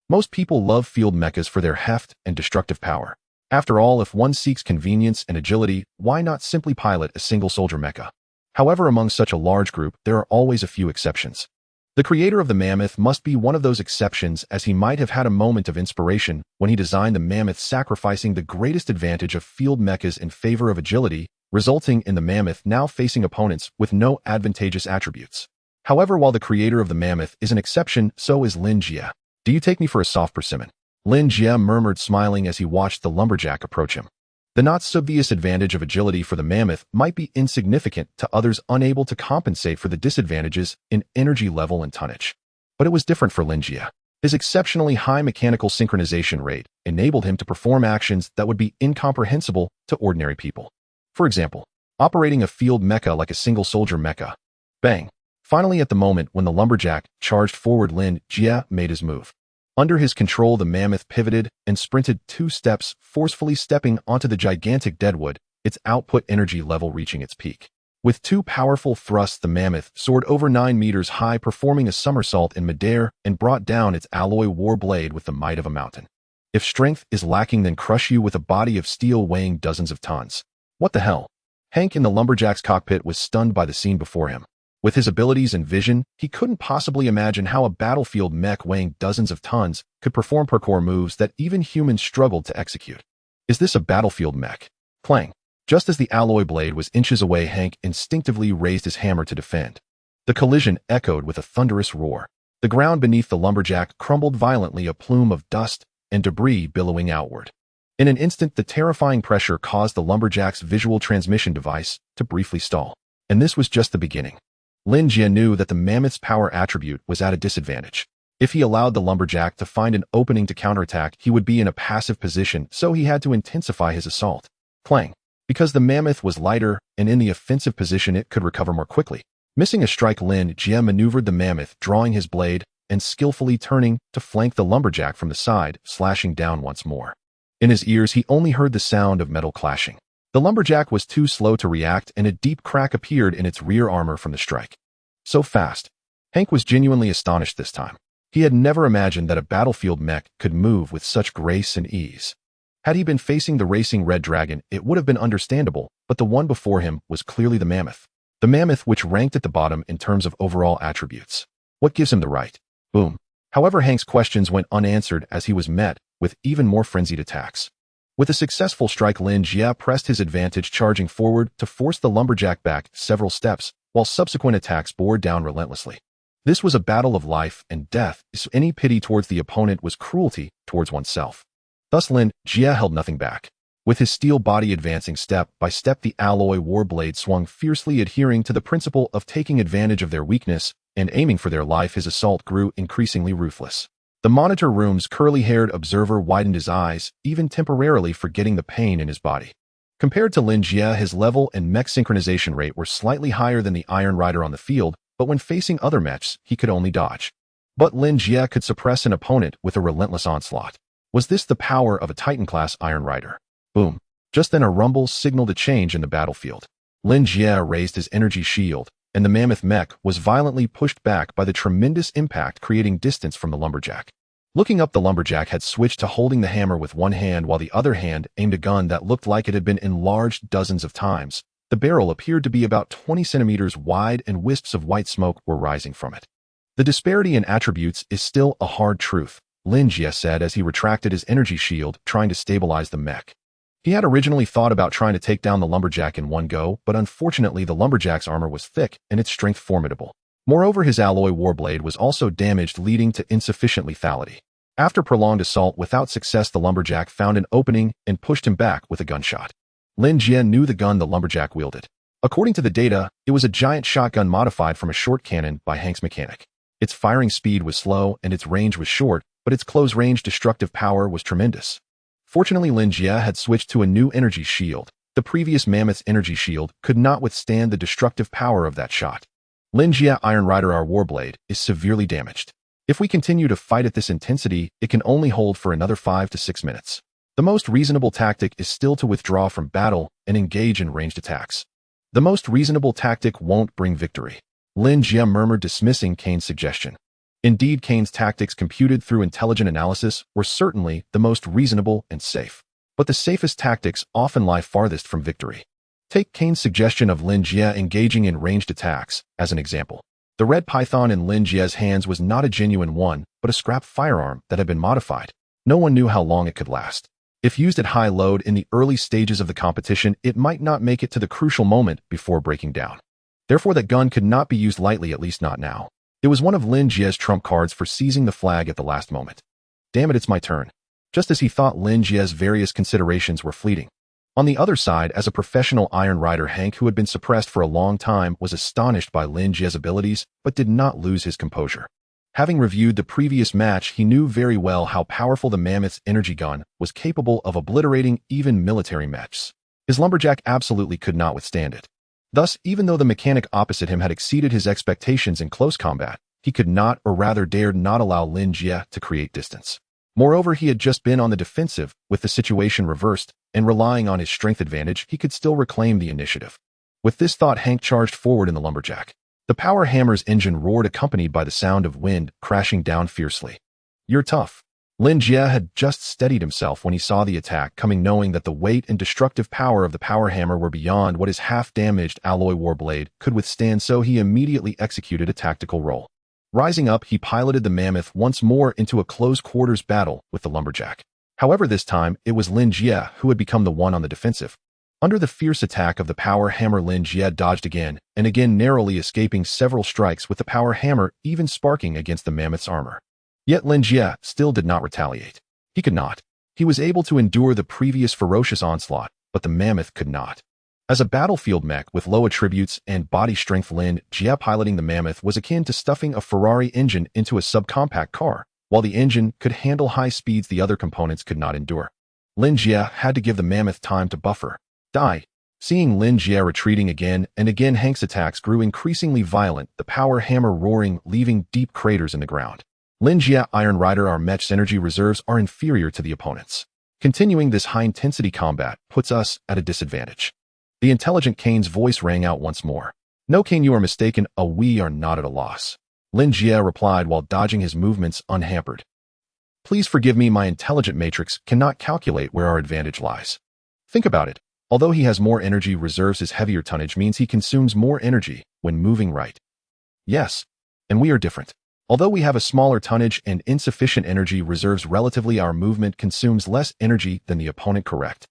Speaker 1: Most people love field mechas for their heft and destructive power. After all, if one seeks convenience and agility, why not simply pilot a single soldier mecha? However, among such a large group, there are always a few exceptions. The creator of the Mammoth must be one of those exceptions, as he might have had a moment of inspiration when he designed the Mammoth, sacrificing the greatest advantage of field mechas in favor of agility, resulting in the Mammoth now facing opponents with no advantageous attributes. However, while the creator of the Mammoth is an exception, so is Lin Jie. Do you take me for a soft persimmon? Lin Jie murmured, smiling as he watched the lumberjack approach him. The not-so-obvious advantage of agility for the Mammoth might be insignificant to others unable to compensate for the disadvantages in energy level and tonnage. But it was different for Lin Jie. His exceptionally high mechanical synchronization rate enabled him to perform actions that would be incomprehensible to ordinary people. For example, operating a field mecha like a single soldier mecha. Bang! Finally, at the moment when the lumberjack charged forward, Lin Jie made his move. Under his control, the Mammoth pivoted and sprinted 2 steps, forcefully stepping onto the gigantic deadwood, its output energy level reaching its peak. With 2 powerful thrusts, the Mammoth soared over 9 meters high, performing a somersault in midair, and brought down its alloy war blade with the might of a mountain. If strength is lacking, then crush you with a body of steel weighing dozens of tons. What the hell? Hank in the lumberjack's cockpit was stunned by the scene before him. With his abilities and vision, he couldn't possibly imagine how a battlefield mech weighing dozens of tons could perform parkour moves that even humans struggled to execute. Is this a battlefield mech? Clang! Just as the alloy blade was inches away, Hank instinctively raised his hammer to defend. The collision echoed with a thunderous roar. The ground beneath the lumberjack crumbled violently, a plume of dust and debris billowing outward. In an instant, the terrifying pressure caused the lumberjack's visual transmission device to briefly stall. And this was just the beginning. Lin Jie knew that the Mammoth's power attribute was at a disadvantage. If he allowed the lumberjack to find an opening to counterattack, he would be in a passive position, so he had to intensify his assault. Clang! Because the Mammoth was lighter and in the offensive position, it could recover more quickly. Missing a strike, Lin Jie maneuvered the Mammoth, drawing his blade and skillfully turning to flank the lumberjack from the side, slashing down once more. In his ears, he only heard the sound of metal clashing. The lumberjack was too slow to react, and a deep crack appeared in its rear armor from the strike. So fast. Hank was genuinely astonished this time. He had never imagined that a battlefield mech could move with such grace and ease. Had he been facing the racing Red Dragon, it would have been understandable, but the one before him was clearly the Mammoth. The Mammoth, which ranked at the bottom in terms of overall attributes. What gives him the right? Boom. However, Hank's questions went unanswered as he was met with even more frenzied attacks. With a successful strike, Lin Jie pressed his advantage, charging forward to force the lumberjack back several steps, while subsequent attacks bore down relentlessly. This was a battle of life and death, so any pity towards the opponent was cruelty towards oneself. Thus Lin Jie held nothing back. With his steel body advancing step by step, the alloy war blade swung fiercely, adhering to the principle of taking advantage of their weakness and aiming for their life. His assault grew increasingly ruthless. The monitor room's curly-haired observer widened his eyes, even temporarily forgetting the pain in his body. Compared to Lin Jie, his level and mech synchronization rate were slightly higher than the Iron Rider on the field, but when facing other mechs, he could only dodge. But Lin Jie could suppress an opponent with a relentless onslaught. Was this the power of a Titan-class Iron Rider? Boom. Just then a rumble signaled a change in the battlefield. Lin Jie raised his energy shield, and the Mammoth mech was violently pushed back by the tremendous impact, creating distance from the lumberjack. Looking up, the lumberjack had switched to holding the hammer with one hand while the other hand aimed a gun that looked like it had been enlarged dozens of times. The barrel appeared to be about 20 centimeters wide, and wisps of white smoke were rising from it. The disparity in attributes is still a hard truth, Lin Jie said as he retracted his energy shield, trying to stabilize the mech. He had originally thought about trying to take down the lumberjack in one go, but unfortunately the lumberjack's armor was thick and its strength formidable. Moreover, his alloy warblade was also damaged, leading to insufficient lethality. After prolonged assault without success, the lumberjack found an opening and pushed him back with a gunshot. Lin Jie knew the gun the lumberjack wielded. According to the data, it was a giant shotgun modified from a short cannon by Hank's mechanic. Its firing speed was slow and its range was short, but its close-range destructive power was tremendous. Fortunately, Lin Jie had switched to a new energy shield. The previous Mammoth's energy shield could not withstand the destructive power of that shot. Lin Jie Iron Rider, our warblade, is severely damaged. If we continue to fight at this intensity, it can only hold for another 5 to 6 minutes. The most reasonable tactic is still to withdraw from battle and engage in ranged attacks. The most reasonable tactic won't bring victory. Lin Jie murmured, dismissing Kane's suggestion. Indeed, Kane's tactics computed through intelligent analysis were certainly the most reasonable and safe. But the safest tactics often lie farthest from victory. Take Kane's suggestion of Lin Jie engaging in ranged attacks as an example. The red python in Lin Jie's hands was not a genuine one, but a scrap firearm that had been modified. No one knew how long it could last. If used at high load in the early stages of the competition, it might not make it to the crucial moment before breaking down. Therefore, that gun could not be used lightly, at least not now. It was one of Lin Jie's trump cards for seizing the flag at the last moment. Damn it, it's my turn. Just as he thought, Lin Jie's various considerations were fleeting. On the other side, as a professional iron rider, Hank, who had been suppressed for a long time, was astonished by Lin Jie's abilities, but did not lose his composure. Having reviewed the previous match, he knew very well how powerful the mammoth's energy gun was, capable of obliterating even military mechs. His lumberjack absolutely could not withstand it. Thus, even though the mechanic opposite him had exceeded his expectations in close combat, he could not, or rather dared not, allow Lin Jie to create distance. Moreover, he had just been on the defensive. With the situation reversed, and relying on his strength advantage, he could still reclaim the initiative. With this thought, Hank charged forward in the lumberjack. The power hammer's engine roared, accompanied by the sound of wind crashing down fiercely. "You're tough." Lin Jie had just steadied himself when he saw the attack coming, knowing that the weight and destructive power of the power hammer were beyond what his half-damaged alloy war blade could withstand, so he immediately executed a tactical roll. Rising up, he piloted the mammoth once more into a close-quarters battle with the lumberjack. However, this time, it was Lin Jie who had become the one on the defensive. Under the fierce attack of the power hammer, Lin Jie dodged again and again, narrowly escaping several strikes with the power hammer even sparking against the mammoth's armor. Yet Lin Jie still did not retaliate. He could not. He was able to endure the previous ferocious onslaught, but the mammoth could not. As a battlefield mech with low attributes and body strength, Lin Jie piloting the mammoth was akin to stuffing a Ferrari engine into a subcompact car. While the engine could handle high speeds the other components could not endure. Lin Jie had to give the mammoth time to buffer. Die. Seeing Lin Jie retreating again and again, Hank's attacks grew increasingly violent, the power hammer roaring, leaving deep craters in the ground. Lin Jie, Iron Rider, our mech's energy reserves are inferior to the opponent's. Continuing this high-intensity combat puts us at a disadvantage. The intelligent Kane's voice rang out once more. "No, Kane, you are mistaken. We are not at a loss." Lin Jie replied while dodging his movements unhampered. "Please forgive me, my intelligent matrix cannot calculate where our advantage lies. Think about it. Although he has more energy reserves, his heavier tonnage means he consumes more energy when moving right. Yes, and we are different. Although we have a smaller tonnage and insufficient energy reserves relatively, our movement consumes less energy than the opponent, correct?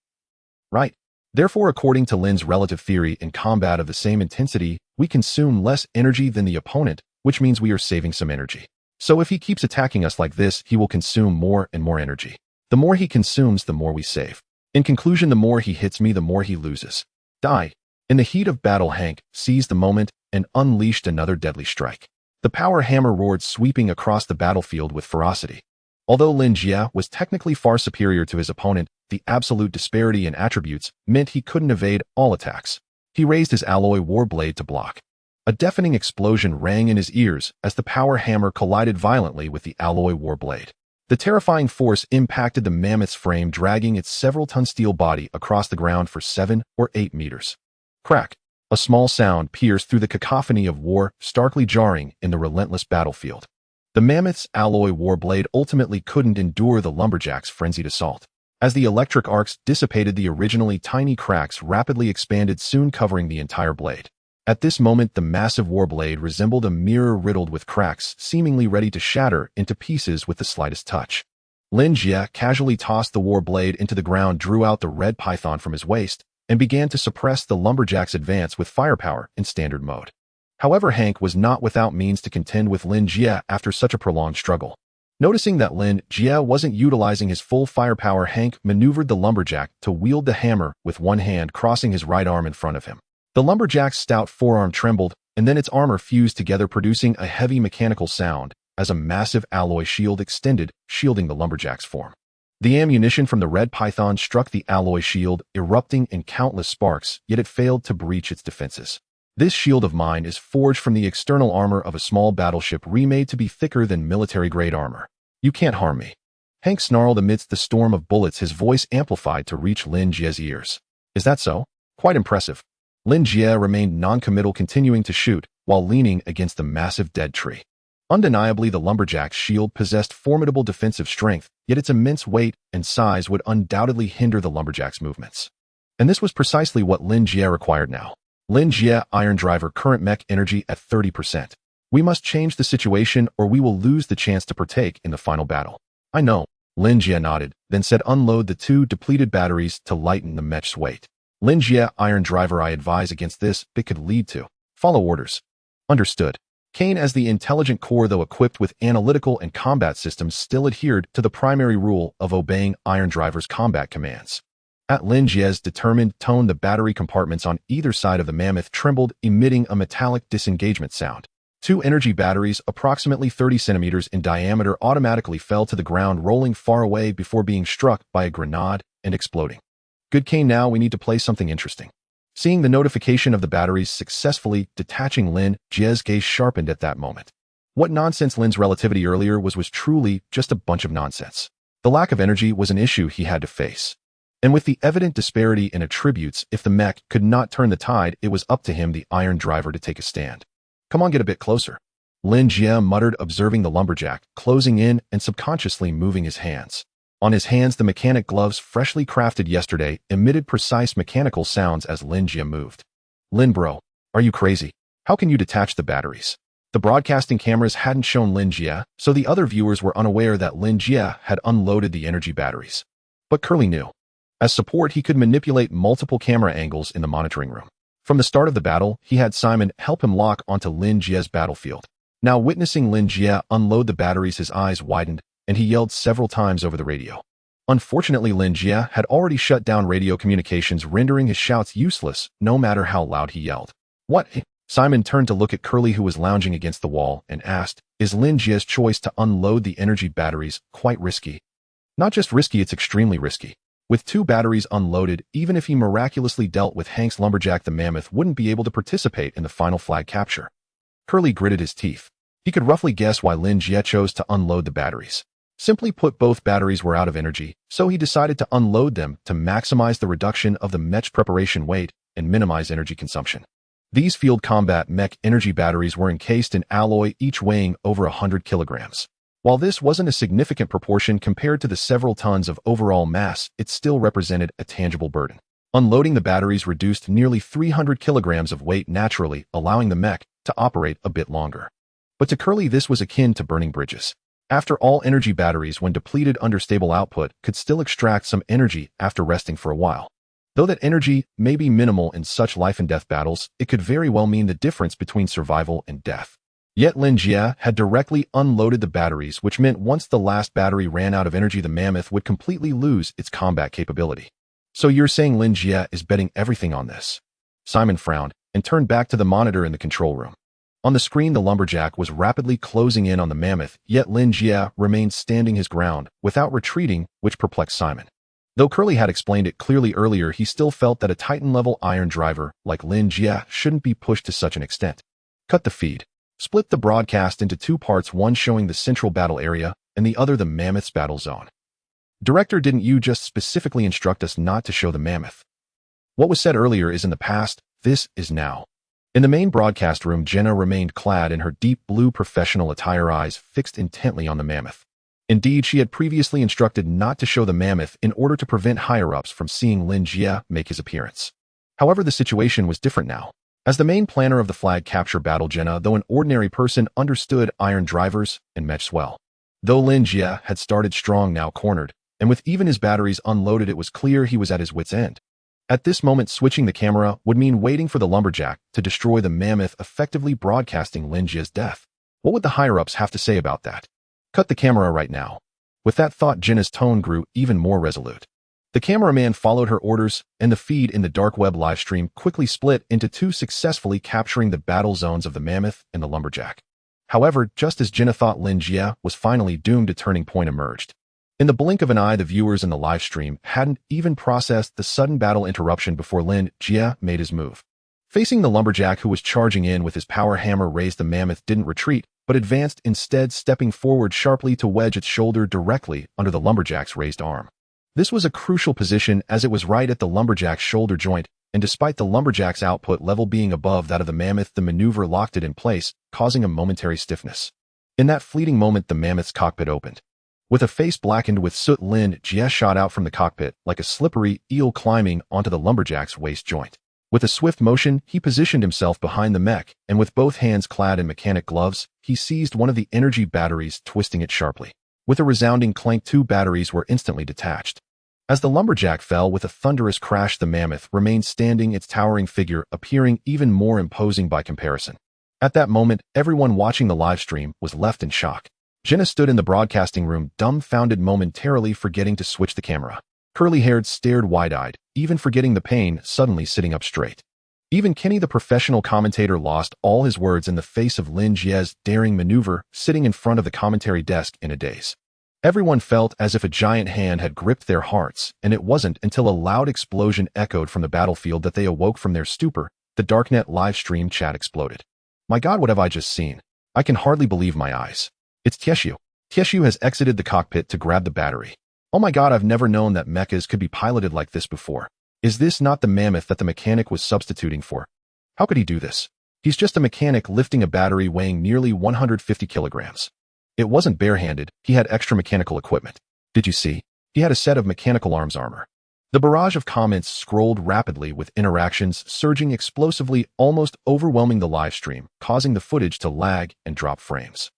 Speaker 1: Right. Therefore, according to Lin's relative theory, in combat of the same intensity, we consume less energy than the opponent, which means we are saving some energy. So if he keeps attacking us like this, he will consume more and more energy. The more he consumes, the more we save. In conclusion, the more he hits me, the more he loses. Die." In the heat of battle, Hank seized the moment and unleashed another deadly strike. The power hammer roared, sweeping across the battlefield with ferocity. Although Lin Jie was technically far superior to his opponent, the absolute disparity in attributes meant he couldn't evade all attacks. He raised his alloy war blade to block. A deafening explosion rang in his ears as the power hammer collided violently with the alloy war blade. The terrifying force impacted the mammoth's frame, dragging its several-ton steel body across the ground for 7 or 8 meters. Crack! A small sound pierced through the cacophony of war, starkly jarring in the relentless battlefield. The mammoth's alloy war blade ultimately couldn't endure the lumberjack's frenzied assault. As the electric arcs dissipated, the originally tiny cracks rapidly expanded, soon covering the entire blade. At this moment, the massive war blade resembled a mirror riddled with cracks, seemingly ready to shatter into pieces with the slightest touch. Lin Jie casually tossed the war blade into the ground, drew out the red python from his waist, and began to suppress the lumberjack's advance with firepower in standard mode. However, Hank was not without means to contend with Lin Jie after such a prolonged struggle. Noticing that Lin Jie wasn't utilizing his full firepower, Hank maneuvered the lumberjack to wield the hammer with one hand, crossing his right arm in front of him. The lumberjack's stout forearm trembled, and then its armor fused together, producing a heavy mechanical sound as a massive alloy shield extended, shielding the lumberjack's form. The ammunition from the red python struck the alloy shield, erupting in countless sparks, yet it failed to breach its defenses. "This shield of mine is forged from the external armor of a small battleship, remade to be thicker than military-grade armor. You can't harm me." Hank snarled amidst the storm of bullets, his voice amplified to reach Lin Jie's ears. "Is that so? Quite impressive." Lin Jie remained non-committal, continuing to shoot while leaning against the massive dead tree. Undeniably, the lumberjack's shield possessed formidable defensive strength, yet its immense weight and size would undoubtedly hinder the lumberjack's movements. And this was precisely what Lin Jie required now. Lin Jie, Iron Driver, current mech energy at 30%. We must change the situation or we will lose the chance to partake in the final battle. I know. Lin Jie nodded, then said unload the 2 depleted batteries to lighten the mech's weight. Lin Jie, Iron Driver, I advise against this. It could lead to. Follow orders. Understood. Kane, as the intelligent core, though equipped with analytical and combat systems, still adhered to the primary rule of obeying Iron Driver's combat commands. At Lin Jie's determined tone, the battery compartments on either side of the mammoth trembled, emitting a metallic disengagement sound. 2 energy batteries, approximately 30 centimeters in diameter, automatically fell to the ground, rolling far away before being struck by a grenade and exploding. Good Kane, now we need to play something interesting. Seeing the notification of the batteries successfully detaching, Lin Jie's gaze sharpened at that moment. What nonsense Lin's relativity earlier was truly just a bunch of nonsense. The lack of energy was an issue he had to face. And with the evident disparity in attributes, if the mech could not turn the tide, it was up to him, the Iron Driver, to take a stand. Come on, get a bit closer. Lin Jie muttered, observing the lumberjack, closing in and subconsciously moving his hands. On his hands, the mechanic gloves, freshly crafted yesterday, emitted precise mechanical sounds as Lin Jie moved. Lin bro, are you crazy? How can you detach the batteries? The broadcasting cameras hadn't shown Lin Jie, so the other viewers were unaware that Lin Jie had unloaded the energy batteries. But Karl knew. As support, he could manipulate multiple camera angles in the monitoring room. From the start of the battle, he had Simon help him lock onto Lin Jie's battlefield. Now, witnessing Lin Jie unload the batteries, his eyes widened, and he yelled several times over the radio. Unfortunately, Lin Jie had already shut down radio communications, rendering his shouts useless, no matter how loud he yelled. What? Simon turned to look at Karl, who was lounging against the wall, and asked, is Lin Jie's choice to unload the energy batteries quite risky? Not just risky, it's extremely risky. With 2 batteries unloaded, even if he miraculously dealt with Hank's lumberjack, the mammoth wouldn't be able to participate in the final flag capture. Karl gritted his teeth. He could roughly guess why Lin Jie chose to unload the batteries. Simply put, both batteries were out of energy, so he decided to unload them to maximize the reduction of the mech's preparation weight and minimize energy consumption. These field combat mech energy batteries were encased in alloy, each weighing over 100 kilograms. While this wasn't a significant proportion compared to the several tons of overall mass, it still represented a tangible burden. Unloading the batteries reduced nearly 300 kilograms of weight naturally, allowing the mech to operate a bit longer. But to Karl, this was akin to burning bridges. After all, energy batteries, when depleted under stable output, could still extract some energy after resting for a while. Though that energy may be minimal in such life-and-death battles, it could very well mean the difference between survival and death. Yet Lin Jie had directly unloaded the batteries, which meant once the last battery ran out of energy, the mammoth would completely lose its combat capability. So you're saying Lin Jie is betting everything on this? Simon frowned and turned back to the monitor in the control room. On the screen, the lumberjack was rapidly closing in on the mammoth, yet Lin Jie remained standing his ground, without retreating, which perplexed Simon. Though Karl had explained it clearly earlier, he still felt that a Titan-level Iron Driver like Lin Jie shouldn't be pushed to such an extent. Cut the feed. Split the broadcast into 2 parts, one showing the central battle area, and the other the mammoth's battle zone. Director, didn't you just specifically instruct us not to show the mammoth? What was said earlier is in the past, this is now. In the main broadcast room, Jenna remained clad in her deep blue professional attire, eyes fixed intently on the mammoth. Indeed, she had previously instructed not to show the mammoth in order to prevent higher-ups from seeing Lin Jie make his appearance. However, the situation was different now. As the main planner of the flag capture battle, Jenna, though an ordinary person, understood Iron Drivers and Mech+no. Though Lin Jie had started strong, now cornered, and with even his batteries unloaded, it was clear he was at his wit's end. At this moment, switching the camera would mean waiting for the lumberjack to destroy the mammoth, effectively broadcasting Lin Jie's death. What would the higher-ups have to say about that? Cut the camera right now. With that thought, Jenna's tone grew even more resolute. The cameraman followed her orders, and the feed in the dark web livestream quickly split into 2, successfully capturing the battle zones of the mammoth and the lumberjack. However, just as Jenna thought Lin Jie was finally doomed, a turning point emerged. In the blink of an eye, the viewers in the livestream hadn't even processed the sudden battle interruption before Lin Jie made his move. Facing the lumberjack, who was charging in with his power hammer raised, the mammoth didn't retreat, but advanced instead, stepping forward sharply to wedge its shoulder directly under the lumberjack's raised arm. This was a crucial position, as it was right at the lumberjack's shoulder joint, and despite the lumberjack's output level being above that of the mammoth, the maneuver locked it in place, causing a momentary stiffness. In that fleeting moment, the mammoth's cockpit opened. With a face blackened with soot, Lin Jie shot out from the cockpit like a slippery eel climbing onto the lumberjack's waist joint. With a swift motion, he positioned himself behind the mech, and with both hands clad in mechanic gloves, he seized one of the energy batteries, twisting it sharply. With a resounding clank, 2 batteries were instantly detached. As the lumberjack fell with a thunderous crash, the mammoth remained standing, its towering figure appearing even more imposing by comparison. At that moment, everyone watching the live stream was left in shock. Jenna stood in the broadcasting room, dumbfounded, momentarily forgetting to switch the camera. Curly-haired, stared wide-eyed, even forgetting the pain, suddenly sitting up straight. Even Kenny, the professional commentator, lost all his words in the face of Lin Jie's daring maneuver, sitting in front of the commentary desk in a daze. Everyone felt as if a giant hand had gripped their hearts, and it wasn't until a loud explosion echoed from the battlefield that they awoke from their stupor. The Darknet live stream chat exploded. My God, what have I just seen? I can hardly believe my eyes. It's Tieshu. Tieshu has exited the cockpit to grab the battery. Oh my God, I've never known that mechas could be piloted like this before. Is this not the mammoth that the mechanic was substituting for? How could he do this? He's just a mechanic lifting a battery weighing nearly 150 kilograms. It wasn't barehanded, he had extra mechanical equipment. Did you see? He had a set of mechanical arms armor. The barrage of comments scrolled rapidly, with interactions surging explosively, almost overwhelming the live stream, causing the footage to lag and drop frames.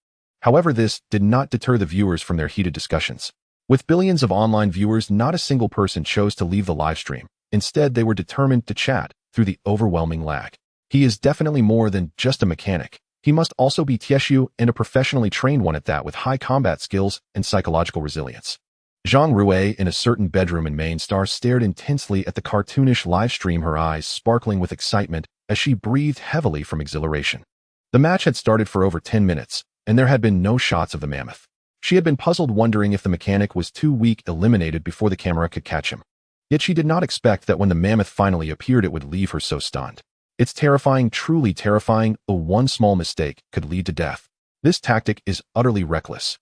Speaker 1: However, this did not deter the viewers from their heated discussions. With billions of online viewers, not a single person chose to leave the live stream. Instead, they were determined to chat through the overwhelming lag. He is definitely more than just a mechanic. He must also be Tieshu, and a professionally trained one at that, with high combat skills and psychological resilience. Zhang Rui, in a certain bedroom in Main Star, stared intensely at the cartoonish live stream, her eyes sparkling with excitement as she breathed heavily from exhilaration. The match had started for over 10 minutes, and there had been no shots of the mammoth. She had been puzzled, wondering if the mechanic was too weak, eliminated before the camera could catch him. Yet she did not expect that when the mammoth finally appeared, it would leave her so stunned. It's terrifying, truly terrifying. One small mistake could lead to death. This tactic is utterly reckless.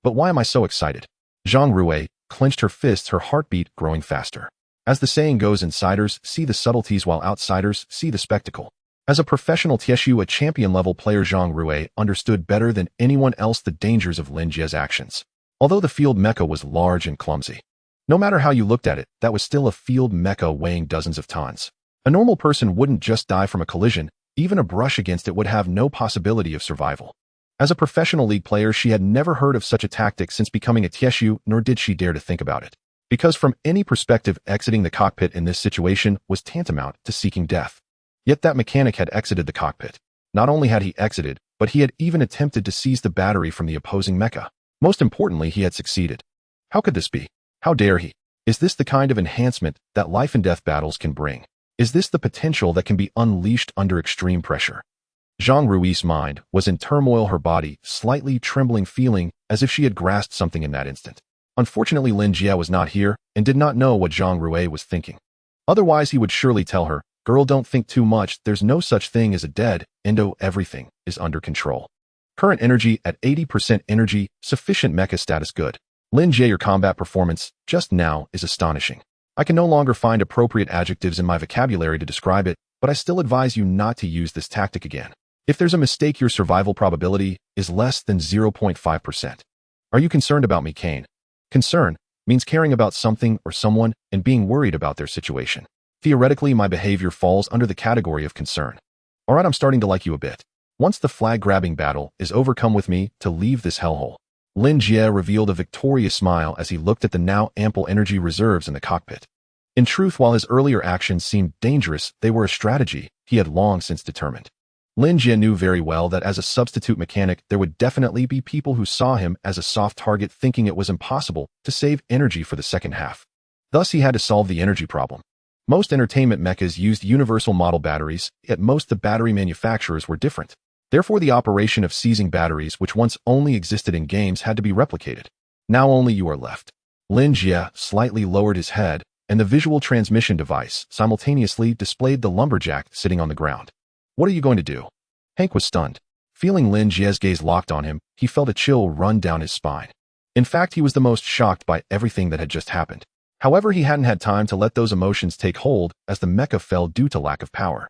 Speaker 1: But why am I so excited? Zhang Rui clenched her fists, her heartbeat growing faster. As the saying goes, insiders see the subtleties while outsiders see the spectacle. As a professional Tieshu, a champion-level player, Zhang Rui understood better than anyone else the dangers of Lin Jie's actions. Although the field mecha was large and clumsy, no matter how you looked at it, that was still a field mecha weighing dozens of tons. A normal person wouldn't just die from a collision, even a brush against it would have no possibility of survival. As a professional league player, she had never heard of such a tactic since becoming a Tieshu, nor did she dare to think about it. Because from any perspective, exiting the cockpit in this situation was tantamount to seeking death. Yet that mechanic had exited the cockpit. Not only had he exited, but he had even attempted to seize the battery from the opposing mecha. Most importantly, he had succeeded. How could this be? How dare he? Is this the kind of enhancement that life and death battles can bring? Is this the potential that can be unleashed under extreme pressure? Zhang Rui's mind was in turmoil, her body slightly trembling, feeling as if she had grasped something in that instant. Unfortunately, Lin Jie was not here and did not know what Zhang Rui was thinking. Otherwise, he would surely tell her, "Girl, don't think too much. There's no such thing as a dead endo. Everything is under control. Current energy at 80% energy, sufficient mecha status good. Lin Jie, your combat performance just now is astonishing. I can no longer find appropriate adjectives in my vocabulary to describe it, but I still advise you not to use this tactic again. If there's a mistake, your survival probability is less than 0.5%. Are you concerned about me, Kane?" Concern means caring about something or someone and being worried about their situation. Theoretically, my behavior falls under the category of concern. Alright, I'm starting to like you a bit. Once the flag-grabbing battle is overcome with me to leave this hellhole. Lin Jie revealed a victorious smile as he looked at the now ample energy reserves in the cockpit. In truth, while his earlier actions seemed dangerous, they were a strategy he had long since determined. Lin Jie knew very well that as a substitute mechanic, there would definitely be people who saw him as a soft target, thinking it was impossible to save energy for the second half. Thus, he had to solve the energy problem. Most entertainment mechas used universal model batteries, yet most the battery manufacturers were different. Therefore, the operation of seizing batteries, which once only existed in games, had to be replicated. Now only you are left. Lin Jie slightly lowered his head, and the visual transmission device simultaneously displayed the lumberjack sitting on the ground. "What are you going to do?" Hank was stunned. Feeling Lin Jie's gaze locked on him, he felt a chill run down his spine. In fact, he was the most shocked by everything that had just happened. However, he hadn't had time to let those emotions take hold as the mecha fell due to lack of power.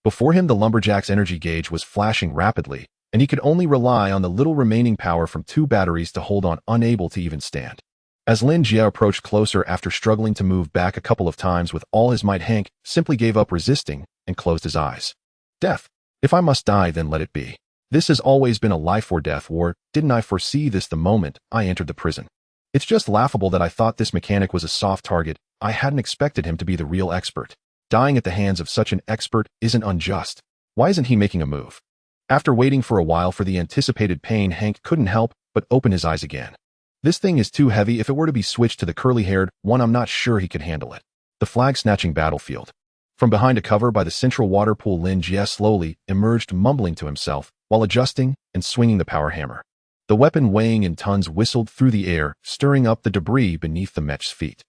Speaker 1: Before him, the lumberjack's energy gauge was flashing rapidly, and he could only rely on the little remaining power from 2 batteries to hold on, unable to even stand. As Lin Jie approached closer after struggling to move back a couple of times with all his might, Hank simply gave up resisting and closed his eyes. Death. If I must die, then let it be. This has always been a life or death war. Didn't I foresee this the moment I entered the prison? It's just laughable that I thought this mechanic was a soft target. I hadn't expected him to be the real expert. Dying at the hands of such an expert isn't unjust. Why isn't he making a move? After waiting for a while for the anticipated pain, Hank couldn't help but open his eyes again. This thing is too heavy. If it were to be switched to the curly-haired one, I'm not sure he could handle it. The flag-snatching battlefield. From behind a cover by the central water pool, Lin Jie slowly emerged, mumbling to himself while adjusting and swinging the power hammer. The weapon, weighing in tons, whistled through the air, stirring up the debris beneath the Mech's feet.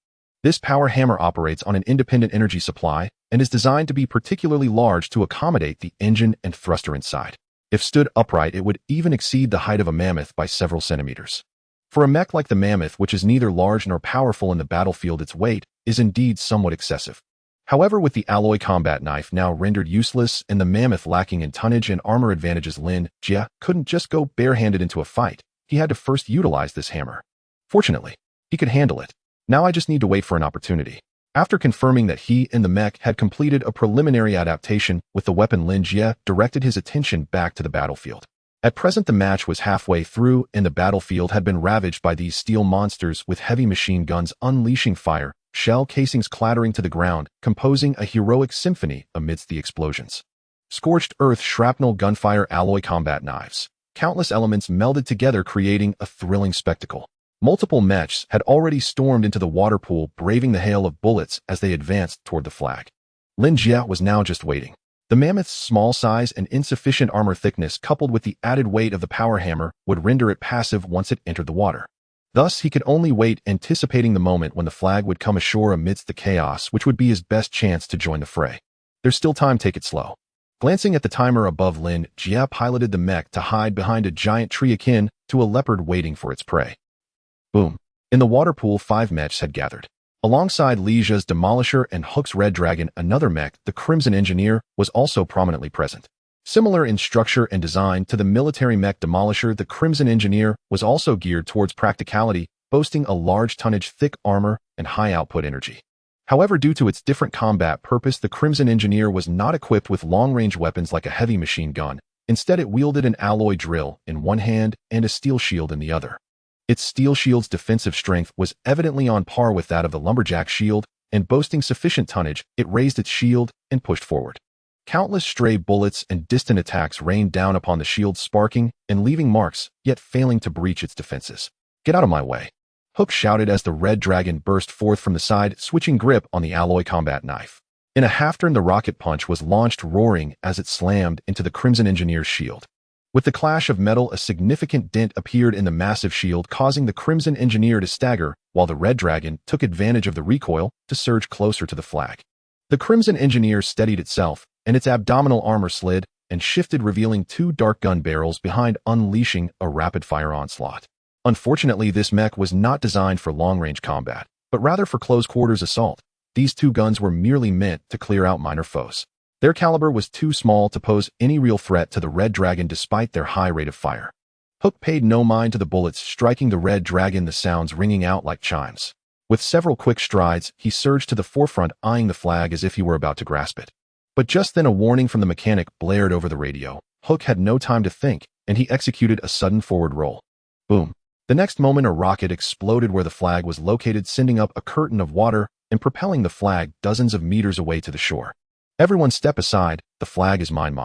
Speaker 1: This power hammer operates on an independent energy supply and is designed to be particularly large to accommodate the engine and thruster inside. If stood upright, it would even exceed the height of a mammoth by several centimeters. For a mech like the mammoth, which is neither large nor powerful in the battlefield, its weight is indeed somewhat excessive. However, with the alloy combat knife now rendered useless and the mammoth lacking in tonnage and armor advantages, Lin Jie couldn't just go barehanded into a fight. He had to first utilize this hammer. Fortunately, he could handle it. Now I just need to wait for an opportunity. After confirming that he and the mech had completed a preliminary adaptation with the weapon, Lin Jie directed his attention back to the battlefield. At present, the match was halfway through and the battlefield had been ravaged by these steel monsters with heavy machine guns unleashing fire, shell casings clattering to the ground, composing a heroic symphony amidst the explosions. Scorched earth, shrapnel, gunfire, alloy combat knives. Countless elements melded together, creating a thrilling spectacle. Multiple mechs had already stormed into the water pool, braving the hail of bullets as they advanced toward the flag. Lin Jie was now just waiting. The mammoth's small size and insufficient armor thickness, coupled with the added weight of the power hammer, would render it passive once it entered the water. Thus, he could only wait, anticipating the moment when the flag would come ashore amidst the chaos, which would be his best chance to join the fray. There's still time, take it slow. Glancing at the timer above, Lin Jie piloted the mech to hide behind a giant tree akin to a leopard waiting for its prey. Boom. In the water pool, 5 mechs had gathered. Alongside Lin Jie's Demolisher and Hook's Red Dragon, another mech, the Crimson Engineer, was also prominently present. Similar in structure and design to the military mech Demolisher, the Crimson Engineer was also geared towards practicality, boasting a large tonnage, thick armor, and high output energy. However, due to its different combat purpose, the Crimson Engineer was not equipped with long-range weapons like a heavy machine gun. Instead, it wielded an alloy drill in one hand and a steel shield in the other. Its steel shield's defensive strength was evidently on par with that of the lumberjack shield, and boasting sufficient tonnage, it raised its shield and pushed forward. Countless stray bullets and distant attacks rained down upon the shield, sparking and leaving marks, yet failing to breach its defenses. "Get out of my way," Hook shouted as the Red Dragon burst forth from the side, switching grip on the alloy combat knife. In a half-turn, the rocket punch was launched, roaring as it slammed into the Crimson Engineer's shield. With the clash of metal, a significant dent appeared in the massive shield, causing the Crimson Engineer to stagger, while the Red Dragon took advantage of the recoil to surge closer to the flag. The Crimson Engineer steadied itself, and its abdominal armor slid and shifted, revealing 2 dark gun barrels behind, unleashing a rapid-fire onslaught. Unfortunately, this mech was not designed for long-range combat, but rather for close-quarters assault. These 2 guns were merely meant to clear out minor foes. Their caliber was too small to pose any real threat to the Red Dragon despite their high rate of fire. Hook paid no mind to the bullets striking the Red Dragon, the sounds ringing out like chimes. With several quick strides, he surged to the forefront, eyeing the flag as if he were about to grasp it. But just then a warning from the mechanic blared over the radio. Hook had no time to think, and he executed a sudden forward roll. Boom. The next moment, a rocket exploded where the flag was located, sending up a curtain of water and propelling the flag dozens of meters away to the shore. "Everyone step aside, the flag is mine."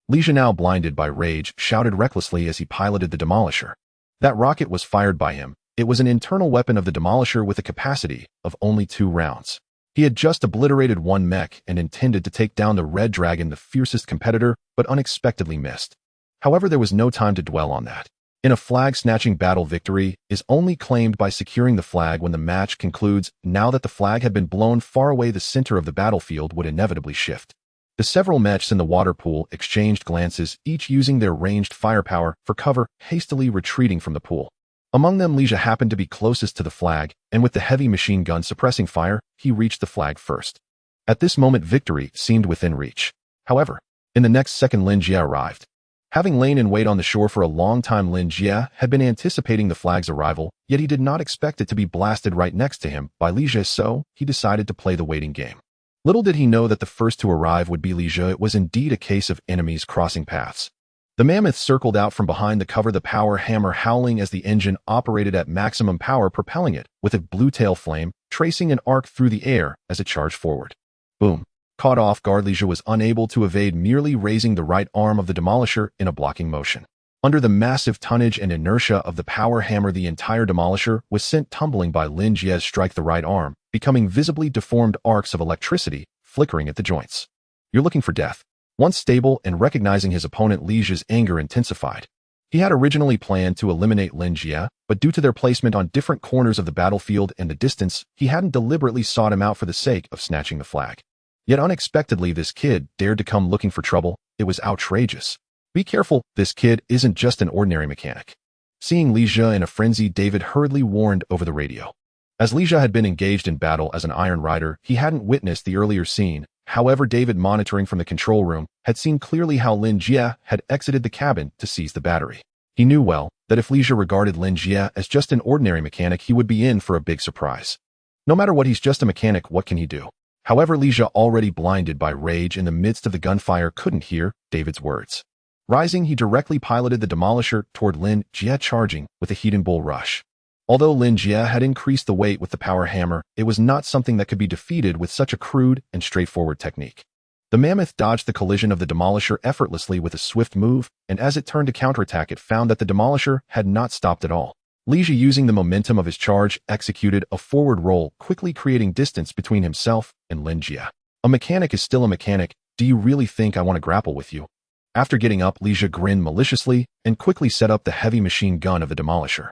Speaker 1: Lin Jie, now blinded by rage, shouted recklessly as he piloted the Demolisher. That rocket was fired by him. It was an internal weapon of the Demolisher with a capacity of only 2 rounds. He had just obliterated 1 mech and intended to take down the Red Dragon, the fiercest competitor, but unexpectedly missed. However, there was no time to dwell on that. In a flag-snatching battle, victory is only claimed by securing the flag when the match concludes. Now that the flag had been blown far away, the center of the battlefield would inevitably shift. The several mechs in the water pool exchanged glances, each using their ranged firepower for cover, hastily retreating from the pool. Among them, Lin Jie happened to be closest to the flag, and with the heavy machine gun suppressing fire, he reached the flag first. At this moment, victory seemed within reach. However, in the next second, Lin Jie arrived. Having lain in wait on the shore for a long time, Lin Jie had been anticipating the flag's arrival, yet he did not expect it to be blasted right next to him by Lin Jie, so he decided to play the waiting game. Little did he know that the first to arrive would be Lin Jie. It was indeed a case of enemies crossing paths. The mammoth circled out from behind the cover, the power hammer howling as the engine operated at maximum power, propelling it with a blue tail flame, tracing an arc through the air as it charged forward. Boom. Caught off guard, Lin Jie was unable to evade, merely raising the right arm of the demolisher in a blocking motion. Under the massive tonnage and inertia of the power hammer, the entire demolisher was sent tumbling by Lin Jie's strike, the right arm, becoming visibly deformed arcs of electricity flickering at the joints. You're looking for death. Once stable and recognizing his opponent, Lin Jie's anger intensified. He had originally planned to eliminate Lin Jie, but due to their placement on different corners of the battlefield and the distance, he hadn't deliberately sought him out for the sake of snatching the flag. Yet unexpectedly, this kid dared to come looking for trouble. It was outrageous. Be careful, this kid isn't just an ordinary mechanic. Seeing Lin Jie in a frenzy, David hurriedly warned over the radio. As Lin Jie had been engaged in battle as an Iron Rider, he hadn't witnessed the earlier scene. However, David, monitoring from the control room, had seen clearly how Lin Jie had exited the cabin to seize the battery. He knew well that if Lin Jie regarded Lin Jie as just an ordinary mechanic, he would be in for a big surprise. No matter what, he's just a mechanic, what can he do? However, Lin Jie, already blinded by rage in the midst of the gunfire, couldn't hear David's words. Rising, he directly piloted the demolisher toward Lin Jie, charging with a heating+bull rush. Although Lin Jie had increased the weight with the power hammer, it was not something that could be defeated with such a crude and straightforward technique. The mammoth dodged the collision of the demolisher effortlessly with a swift move, and as it turned to counterattack, it found that the demolisher had not stopped at all. Lin Jie, using the momentum of his charge, executed a forward roll, quickly creating distance between himself and Lin Jie. A mechanic is still a mechanic. Do you really think I want to grapple with you? After getting up, Lin Jie grinned maliciously and quickly set up the heavy machine gun of the demolisher.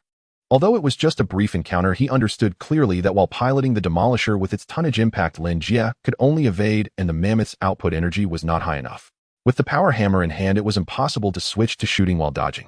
Speaker 1: Although it was just a brief encounter, he understood clearly that while piloting the demolisher with its tonnage impact, Lin Jie could only evade, and the mammoth's output energy was not high enough. With the power hammer in hand, it was impossible to switch to shooting while dodging.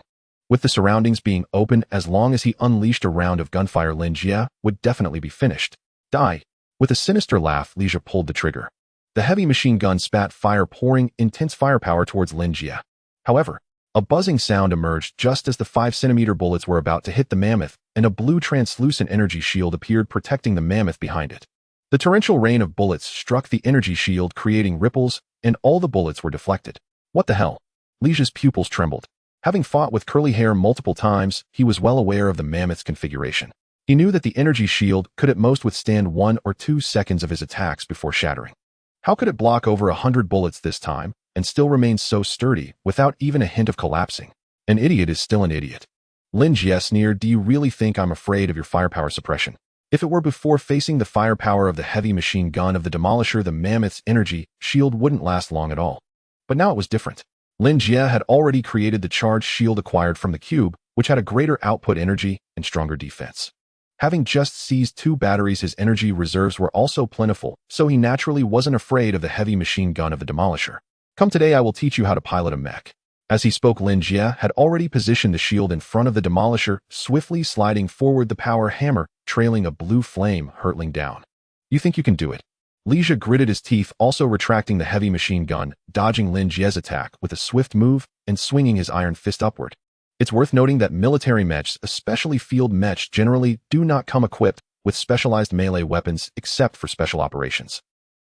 Speaker 1: With the surroundings being open, as long as he unleashed a round of gunfire, Lin Jie would definitely be finished. Die. With a sinister laugh, Lin Jie pulled the trigger. The heavy machine gun spat fire, pouring intense firepower towards Lin Jie. However, a buzzing sound emerged just as the 5-centimeter bullets were about to hit the mammoth, and a blue translucent energy shield appeared, protecting the mammoth behind it. The torrential rain of bullets struck the energy shield, creating ripples, and all the bullets were deflected. What the hell? Lin Jie's pupils trembled. Having fought with curly hair multiple times, he was well aware of the mammoth's configuration. He knew that the energy shield could at most withstand 1 or 2 seconds of his attacks before shattering. How could it block over 100 bullets this time and still remain so sturdy without even a hint of collapsing? An idiot is still an idiot. Lin Jie sneered, do you really think I'm afraid of your firepower suppression? If it were before facing the firepower of the heavy machine gun of the demolisher, the mammoth's energy shield wouldn't last long at all. But now it was different. Lin Jie had already created the charged shield acquired from the cube, which had a greater output energy and stronger defense. Having just seized 2 batteries, his energy reserves were also plentiful, so he naturally wasn't afraid of the heavy machine gun of the demolisher. Come today, I will teach you how to pilot a mech. As he spoke, Lin Jie had already positioned the shield in front of the demolisher, swiftly sliding forward, the power hammer trailing a blue flame hurtling down. You think you can do it? Lin Jie gritted his teeth, also retracting the heavy machine gun, dodging Lin Jie's attack with a swift move and swinging his iron fist upward. It's worth noting that military mechs, especially field mechs, generally do not come equipped with specialized melee weapons except for special operations.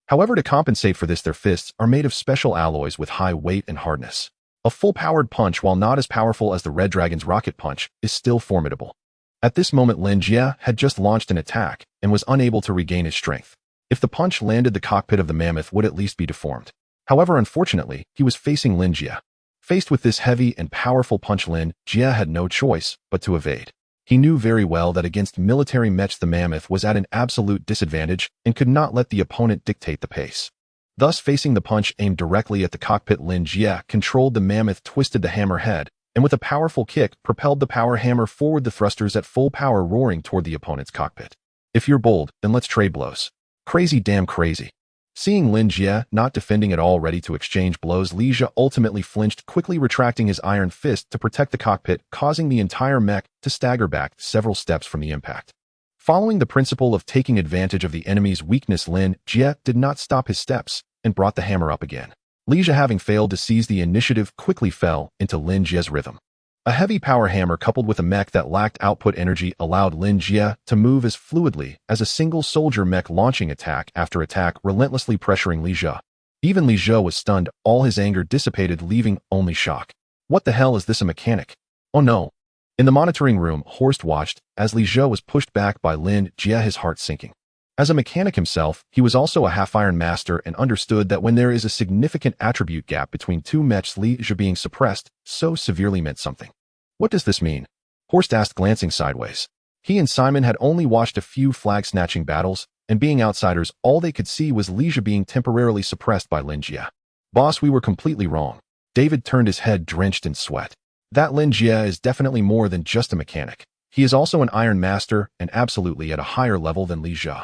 Speaker 1: However, to compensate for this, their fists are made of special alloys with high weight and hardness. A full-powered punch, while not as powerful as the Red Dragon's rocket punch, is still formidable. At this moment, Lin Jie had just launched an attack and was unable to regain his strength. If the punch landed, the cockpit of the mammoth would at least be deformed. However, unfortunately, he was facing Lin Jie. Faced with this heavy and powerful punch, Lin Jie had no choice but to evade. He knew very well that against military mechs, the mammoth was at an absolute disadvantage and could not let the opponent dictate the pace. Thus, facing the punch aimed directly at the cockpit, Lin Jie controlled the mammoth, twisted the hammer head, and with a powerful kick, propelled the power hammer forward, the thrusters at full power roaring toward the opponent's cockpit. If you're bold, then let's trade blows. Crazy, damn crazy. Seeing Lin Jie not defending at all, ready to exchange blows, Lin Jie ultimately flinched, quickly retracting his iron fist to protect the cockpit, causing the entire mech to stagger back several steps from the impact. Following the principle of taking advantage of the enemy's weakness, Lin Jie did not stop his steps and brought the hammer up again. Lin Jie, having failed to seize the initiative, quickly fell into Lin Jie's rhythm. A heavy power hammer coupled with a mech that lacked output energy allowed Lin Jie to move as fluidly as a single soldier mech, launching attack after attack, relentlessly pressuring Lin Jie. Even Lin Jie was stunned, all his anger dissipated, leaving only shock. What the hell is this, a mechanic? Oh no. In the monitoring room, Horst watched as Lin Jie was pushed back by Lin Jie, his heart sinking. As a mechanic himself, he was also a half-iron master and understood that when there is a significant attribute gap between two mechs, Lin Jie being suppressed so severely meant something. What does this mean? Horst asked, glancing sideways. He and Simon had only watched a few flag-snatching battles, and being outsiders, all they could see was Lin Jie being temporarily suppressed by Lin Jie. Boss, we were completely wrong. David turned his head, drenched in sweat. That Lin Jie is definitely more than just a mechanic. He is also an iron master and absolutely at a higher level than Lin Jie.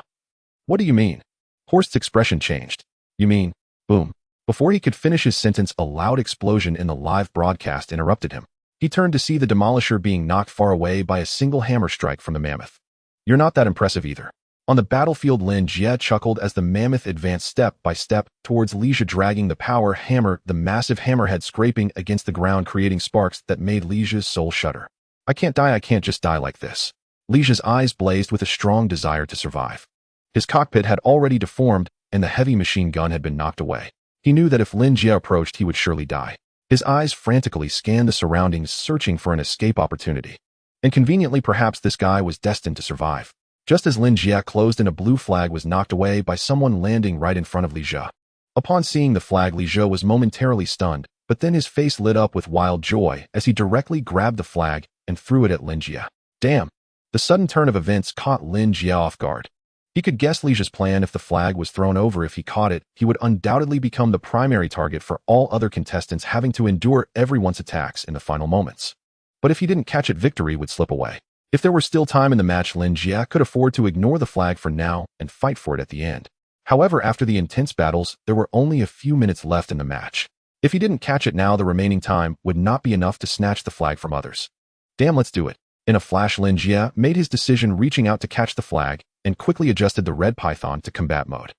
Speaker 1: What do you mean? Horst's expression changed. You mean, boom. Before he could finish his sentence, a loud explosion in the live broadcast interrupted him. He turned to see the demolisher being knocked far away by a single hammer strike from the mammoth. You're not that impressive either. On the battlefield, Lin Jie chuckled as the mammoth advanced step by step towards Lin Jie, dragging the power hammer, the massive hammerhead scraping against the ground, creating sparks that made Lin Jie's soul shudder. I can't die, I can't just die like this. Lin Jie's eyes blazed with a strong desire to survive. His cockpit had already deformed, and the heavy machine gun had been knocked away. He knew that if Lin Jie approached, he would surely die. His eyes frantically scanned the surroundings, searching for an escape opportunity. And conveniently, perhaps this guy was destined to survive. Just as Lin Jie closed in, a blue flag was knocked away by someone landing right in front of Lin Jie. Upon seeing the flag, Lin Jie was momentarily stunned, but then his face lit up with wild joy as he directly grabbed the flag and threw it at Lin Jie. Damn! The sudden turn of events caught Lin Jie off guard. He could guess Lin Jie's plan. If the flag was thrown over, if he caught it, he would undoubtedly become the primary target for all other contestants, having to endure everyone's attacks in the final moments. But if he didn't catch it, victory would slip away. If there were still time in the match, Lin Jie could afford to ignore the flag for now and fight for it at the end. However, after the intense battles, there were only a few minutes left in the match. If he didn't catch it now, the remaining time would not be enough to snatch the flag from others. Damn, let's do it. In a flash, Lin Jie made his decision, reaching out to catch the flag, and quickly adjusted the red python to combat mode.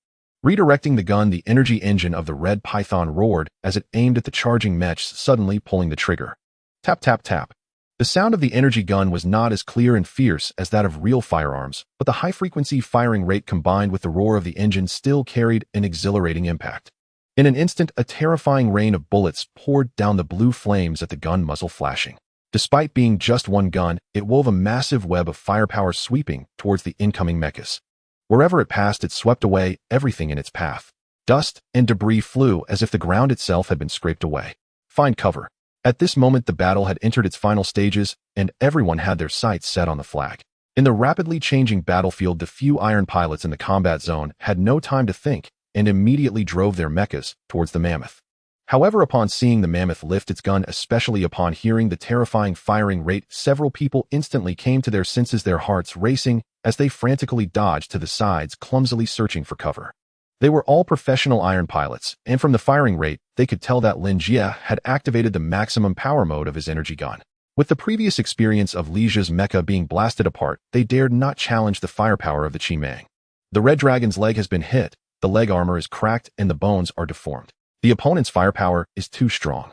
Speaker 1: Redirecting the gun, the energy engine of the red python roared as it aimed at the charging mechs, suddenly pulling the trigger. Tap, tap, tap. The sound of the energy gun was not as clear and fierce as that of real firearms, but the high-frequency firing rate combined with the roar of the engine still carried an exhilarating impact. In an instant, a terrifying rain of bullets poured down the blue flames at the gun muzzle, flashing. Despite being just one gun, it wove a massive web of firepower, sweeping towards the incoming mechas. Wherever it passed, it swept away everything in its path. Dust and debris flew as if the ground itself had been scraped away. Find cover. At this moment, the battle had entered its final stages, and everyone had their sights set on the flag. In the rapidly changing battlefield, the few iron pilots in the combat zone had no time to think and immediately drove their mechas towards the mammoth. However, upon seeing the mammoth lift its gun, especially upon hearing the terrifying firing rate, several people instantly came to their senses, their hearts racing as they frantically dodged to the sides, clumsily searching for cover. They were all professional iron pilots, and from the firing rate, they could tell that Lin Jie had activated the maximum power mode of his energy gun. With the previous experience of Lin Jie's mecha being blasted apart, they dared not challenge the firepower of the Chi-Mang. The Red Dragon's leg has been hit, the leg armor is cracked, and the bones are deformed. The opponent's firepower is too strong.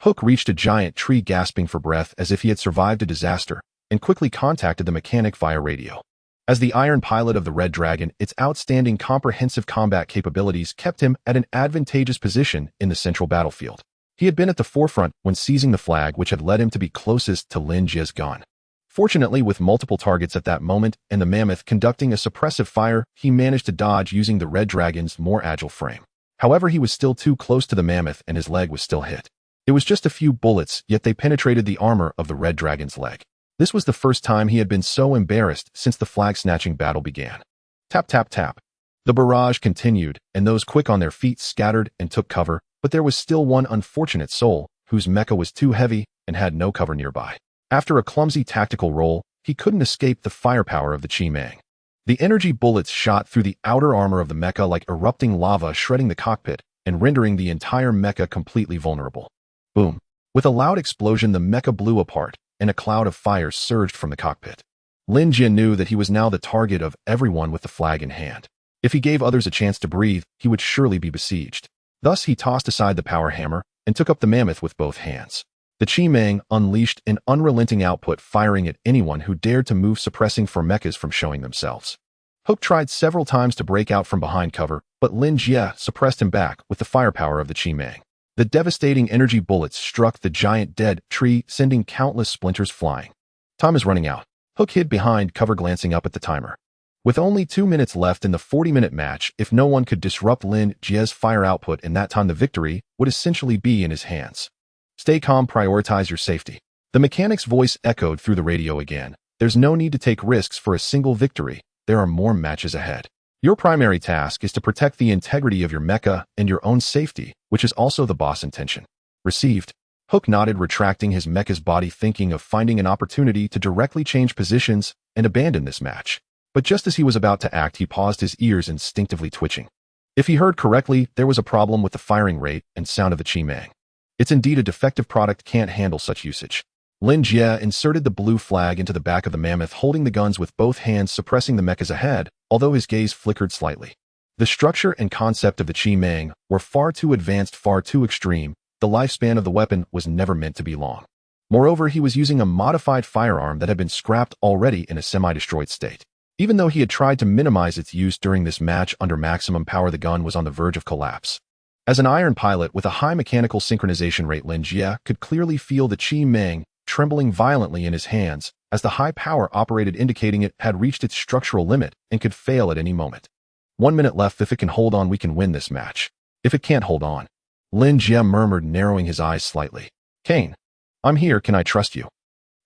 Speaker 1: Hook reached a giant tree, gasping for breath as if he had survived a disaster, and quickly contacted the mechanic via radio. As the iron pilot of the Red Dragon, its outstanding comprehensive combat capabilities kept him at an advantageous position in the central battlefield. He had been at the forefront when seizing the flag, which had led him to be closest to Lin Jie's gun. Fortunately, with multiple targets at that moment and the mammoth conducting a suppressive fire, he managed to dodge using the Red Dragon's more agile frame. However, he was still too close to the mammoth and his leg was still hit. It was just a few bullets, yet they penetrated the armor of the Red Dragon's leg. This was the first time he had been so embarrassed since the flag-snatching battle began. Tap, tap, tap. The barrage continued, and those quick on their feet scattered and took cover, but there was still one unfortunate soul whose mecha was too heavy and had no cover nearby. After a clumsy tactical roll, he couldn't escape the firepower of the Chi-Mang. The energy bullets shot through the outer armor of the mecha like erupting lava, shredding the cockpit and rendering the entire mecha completely vulnerable. Boom. With a loud explosion, the mecha blew apart, and a cloud of fire surged from the cockpit. Lin Jie knew that he was now the target of everyone with the flag in hand. If he gave others a chance to breathe, he would surely be besieged. Thus, he tossed aside the power hammer and took up the mammoth with both hands. The Chi-Mang unleashed an unrelenting output, firing at anyone who dared to move, suppressing four mechas from showing themselves. Hook tried several times to break out from behind cover, but Lin Jie suppressed him back with the firepower of the Chi-Mang. The devastating energy bullets struck the giant dead tree, sending countless splinters flying. Time is running out. Hook hid behind cover, glancing up at the timer. With only 2 minutes left in the 40-minute match, if no one could disrupt Lin Jie's fire output in that time, the victory would essentially be in his hands. Stay calm, prioritize your safety. The mechanic's voice echoed through the radio again. There's no need to take risks for a single victory. There are more matches ahead. Your primary task is to protect the integrity of your mecha and your own safety, which is also the boss' intention. Received. Hook nodded, retracting his mecha's body, thinking of finding an opportunity to directly change positions and abandon this match. But just as he was about to act, he paused, his ears instinctively twitching. If he heard correctly, there was a problem with the firing rate and sound of the Chi-Mang. It's indeed a defective product, can't handle such usage. Lin Jie inserted the blue flag into the back of the mammoth, holding the guns with both hands, suppressing the mechas ahead, although his gaze flickered slightly. The structure and concept of the Chi-Mang were far too advanced, far too extreme. The lifespan of the weapon was never meant to be long. Moreover, he was using a modified firearm that had been scrapped already in a semi-destroyed state. Even though he had tried to minimize its use during this match under maximum power, the gun was on the verge of collapse. As an iron pilot with a high mechanical synchronization rate, Lin Jie could clearly feel the Chi-Mang trembling violently in his hands as the high power operated, indicating it had reached its structural limit and could fail at any moment. 1 minute left. If it can hold on, we can win this match. If it can't hold on, Lin Jie murmured, narrowing his eyes slightly. Kane, I'm here, can I trust you?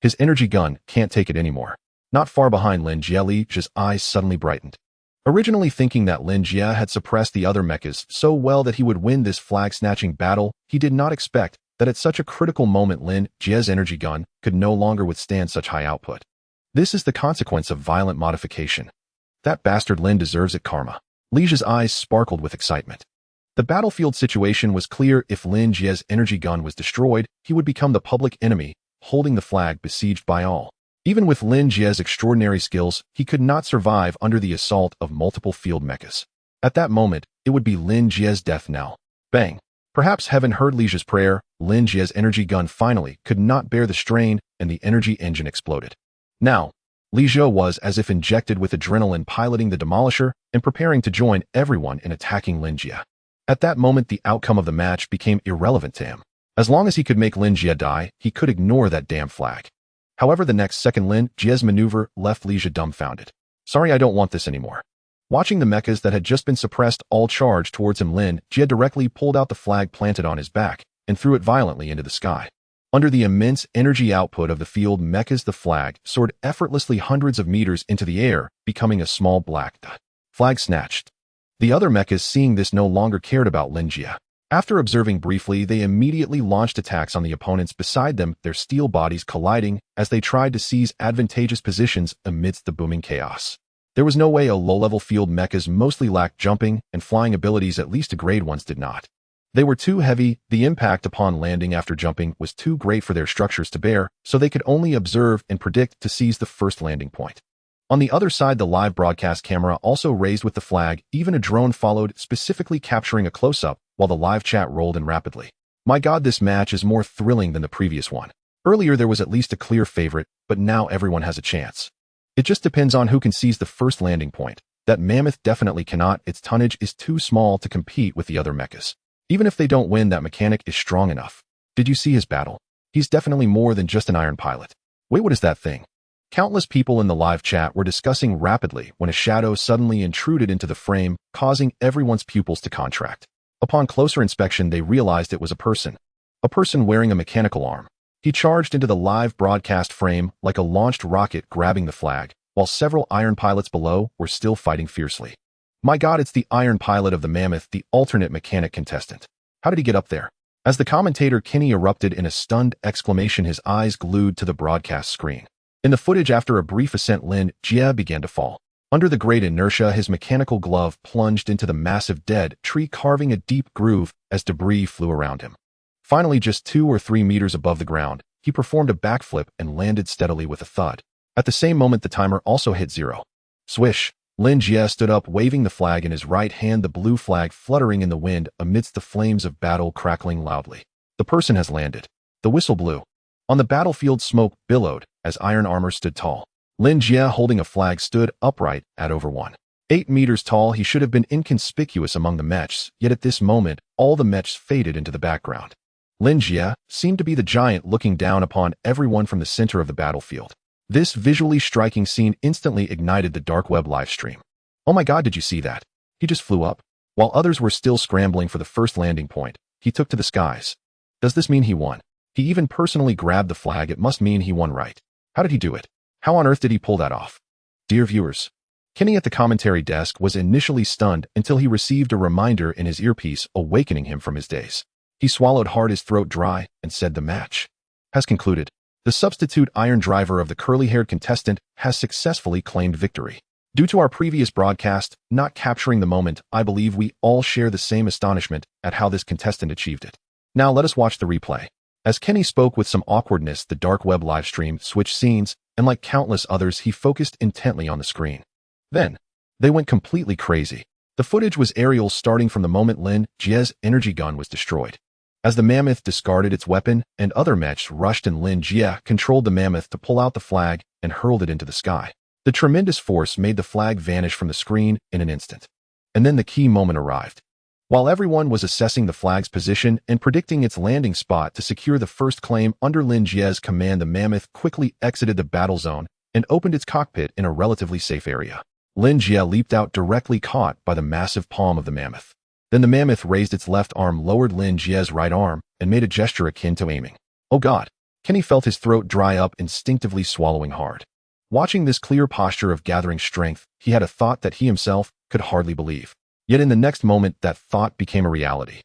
Speaker 1: His energy gun can't take it anymore. Not far behind Lin Jie's eyes suddenly brightened. Originally thinking that Lin Jie had suppressed the other mechas so well that he would win this flag-snatching battle, he did not expect that at such a critical moment Lin Jie's energy gun could no longer withstand such high output. This is the consequence of violent modification. That bastard Lin deserves it, karma. Lin Jie's eyes sparkled with excitement. The battlefield situation was clear. If Lin Jie's energy gun was destroyed, he would become the public enemy, holding the flag, besieged by all. Even with Lin Jie's extraordinary skills, he could not survive under the assault of multiple field mechas. At that moment, it would be Lin Jie's death knell. Bang! Perhaps heaven heard Lin Jie's prayer. Lin Jie's energy gun finally could not bear the strain, and the energy engine exploded. Now, Lin Jie was as if injected with adrenaline, piloting the demolisher and preparing to join everyone in attacking Lin Jie. At that moment, the outcome of the match became irrelevant to him. As long as he could make Lin Jie die, he could ignore that damn flag. However, the next second, Lin Jie's maneuver left Lin Jie dumbfounded. Sorry, I don't want this anymore. Watching the mechas that had just been suppressed all charge towards him, Lin Jie directly pulled out the flag planted on his back and threw it violently into the sky. Under the immense energy output of the field mechas, the flag soared effortlessly hundreds of meters into the air, becoming a small black dot. Flag snatched. The other mechas, seeing this, no longer cared about Lin Jie. After observing briefly, they immediately launched attacks on the opponents beside them, their steel bodies colliding as they tried to seize advantageous positions amidst the booming chaos. There was no way a low-level field mechas mostly lacked jumping and flying abilities, at least the grade ones did not. They were too heavy, the impact upon landing after jumping was too great for their structures to bear, so they could only observe and predict to seize the first landing point. On the other side, the live broadcast camera also raised with the flag, even a drone followed, specifically capturing a close-up, while the live chat rolled in rapidly. My god, this match is more thrilling than the previous one. Earlier there was at least a clear favorite, but now everyone has a chance. It just depends on who can seize the first landing point. That mammoth definitely cannot, its tonnage is too small to compete with the other mechas. Even if they don't win, that mechanic is strong enough. Did you see his battle? He's definitely more than just an iron pilot. Wait, what is that thing? Countless people in the live chat were discussing rapidly when a shadow suddenly intruded into the frame, causing everyone's pupils to contract. Upon closer inspection, they realized it was a person wearing a mechanical arm. He charged into the live broadcast frame like a launched rocket, grabbing the flag, while several iron pilots below were still fighting fiercely. My god, it's the iron pilot of the mammoth, the alternate mechanic contestant. How did he get up there? As the commentator Kenny erupted in a stunned exclamation, his eyes glued to the broadcast screen. In the footage, after a brief ascent, Lin Jie began to fall. Under the great inertia, his mechanical glove plunged into the massive dead tree, carving a deep groove as debris flew around him. Finally, just 2 or 3 meters above the ground, he performed a backflip and landed steadily with a thud. At the same moment, the timer also hit 0. Swish! Lin Jie stood up, waving the flag in his right hand, the blue flag fluttering in the wind amidst the flames of battle crackling loudly. The person has landed. The whistle blew. On the battlefield, smoke billowed as iron armor stood tall. Lin Jie, holding a flag, stood upright at over 1.8 meters tall. He should have been inconspicuous among the mechs, yet at this moment, all the mechs faded into the background. Lin Jie seemed to be the giant looking down upon everyone from the center of the battlefield. This visually striking scene instantly ignited the dark web livestream. Oh my god, did you see that? He just flew up. While others were still scrambling for the first landing point, he took to the skies. Does this mean he won? He even personally grabbed the flag. It must mean he won, right? How did he do it? How on earth did he pull that off? Dear viewers, Kenny at the commentary desk was initially stunned until he received a reminder in his earpiece, awakening him from his daze. He swallowed hard, his throat dry, and said, "The match has concluded. The substitute iron driver of the curly-haired contestant has successfully claimed victory." Due to our previous broadcast not capturing the moment, I believe we all share the same astonishment at how this contestant achieved it. Now let us watch the replay. As Kenny spoke with some awkwardness, the dark web livestream switched scenes, and like countless others, he focused intently on the screen. Then, they went completely crazy. The footage was aerial, starting from the moment Lin Jie's energy gun was destroyed. As the mammoth discarded its weapon and other mechs rushed, and Lin Jie controlled the mammoth to pull out the flag and hurled it into the sky. The tremendous force made the flag vanish from the screen in an instant. And then the key moment arrived. While everyone was assessing the flag's position and predicting its landing spot to secure the first claim under Lin Jie's command, the mammoth quickly exited the battle zone and opened its cockpit in a relatively safe area. Lin Jie leaped out, directly caught by the massive palm of the mammoth. Then the mammoth raised its left arm, lowered Lin Jie's right arm, and made a gesture akin to aiming. Oh god! Kenny felt his throat dry up, instinctively swallowing hard. Watching this clear posture of gathering strength, he had a thought that he himself could hardly believe. Yet in the next moment, that thought became a reality.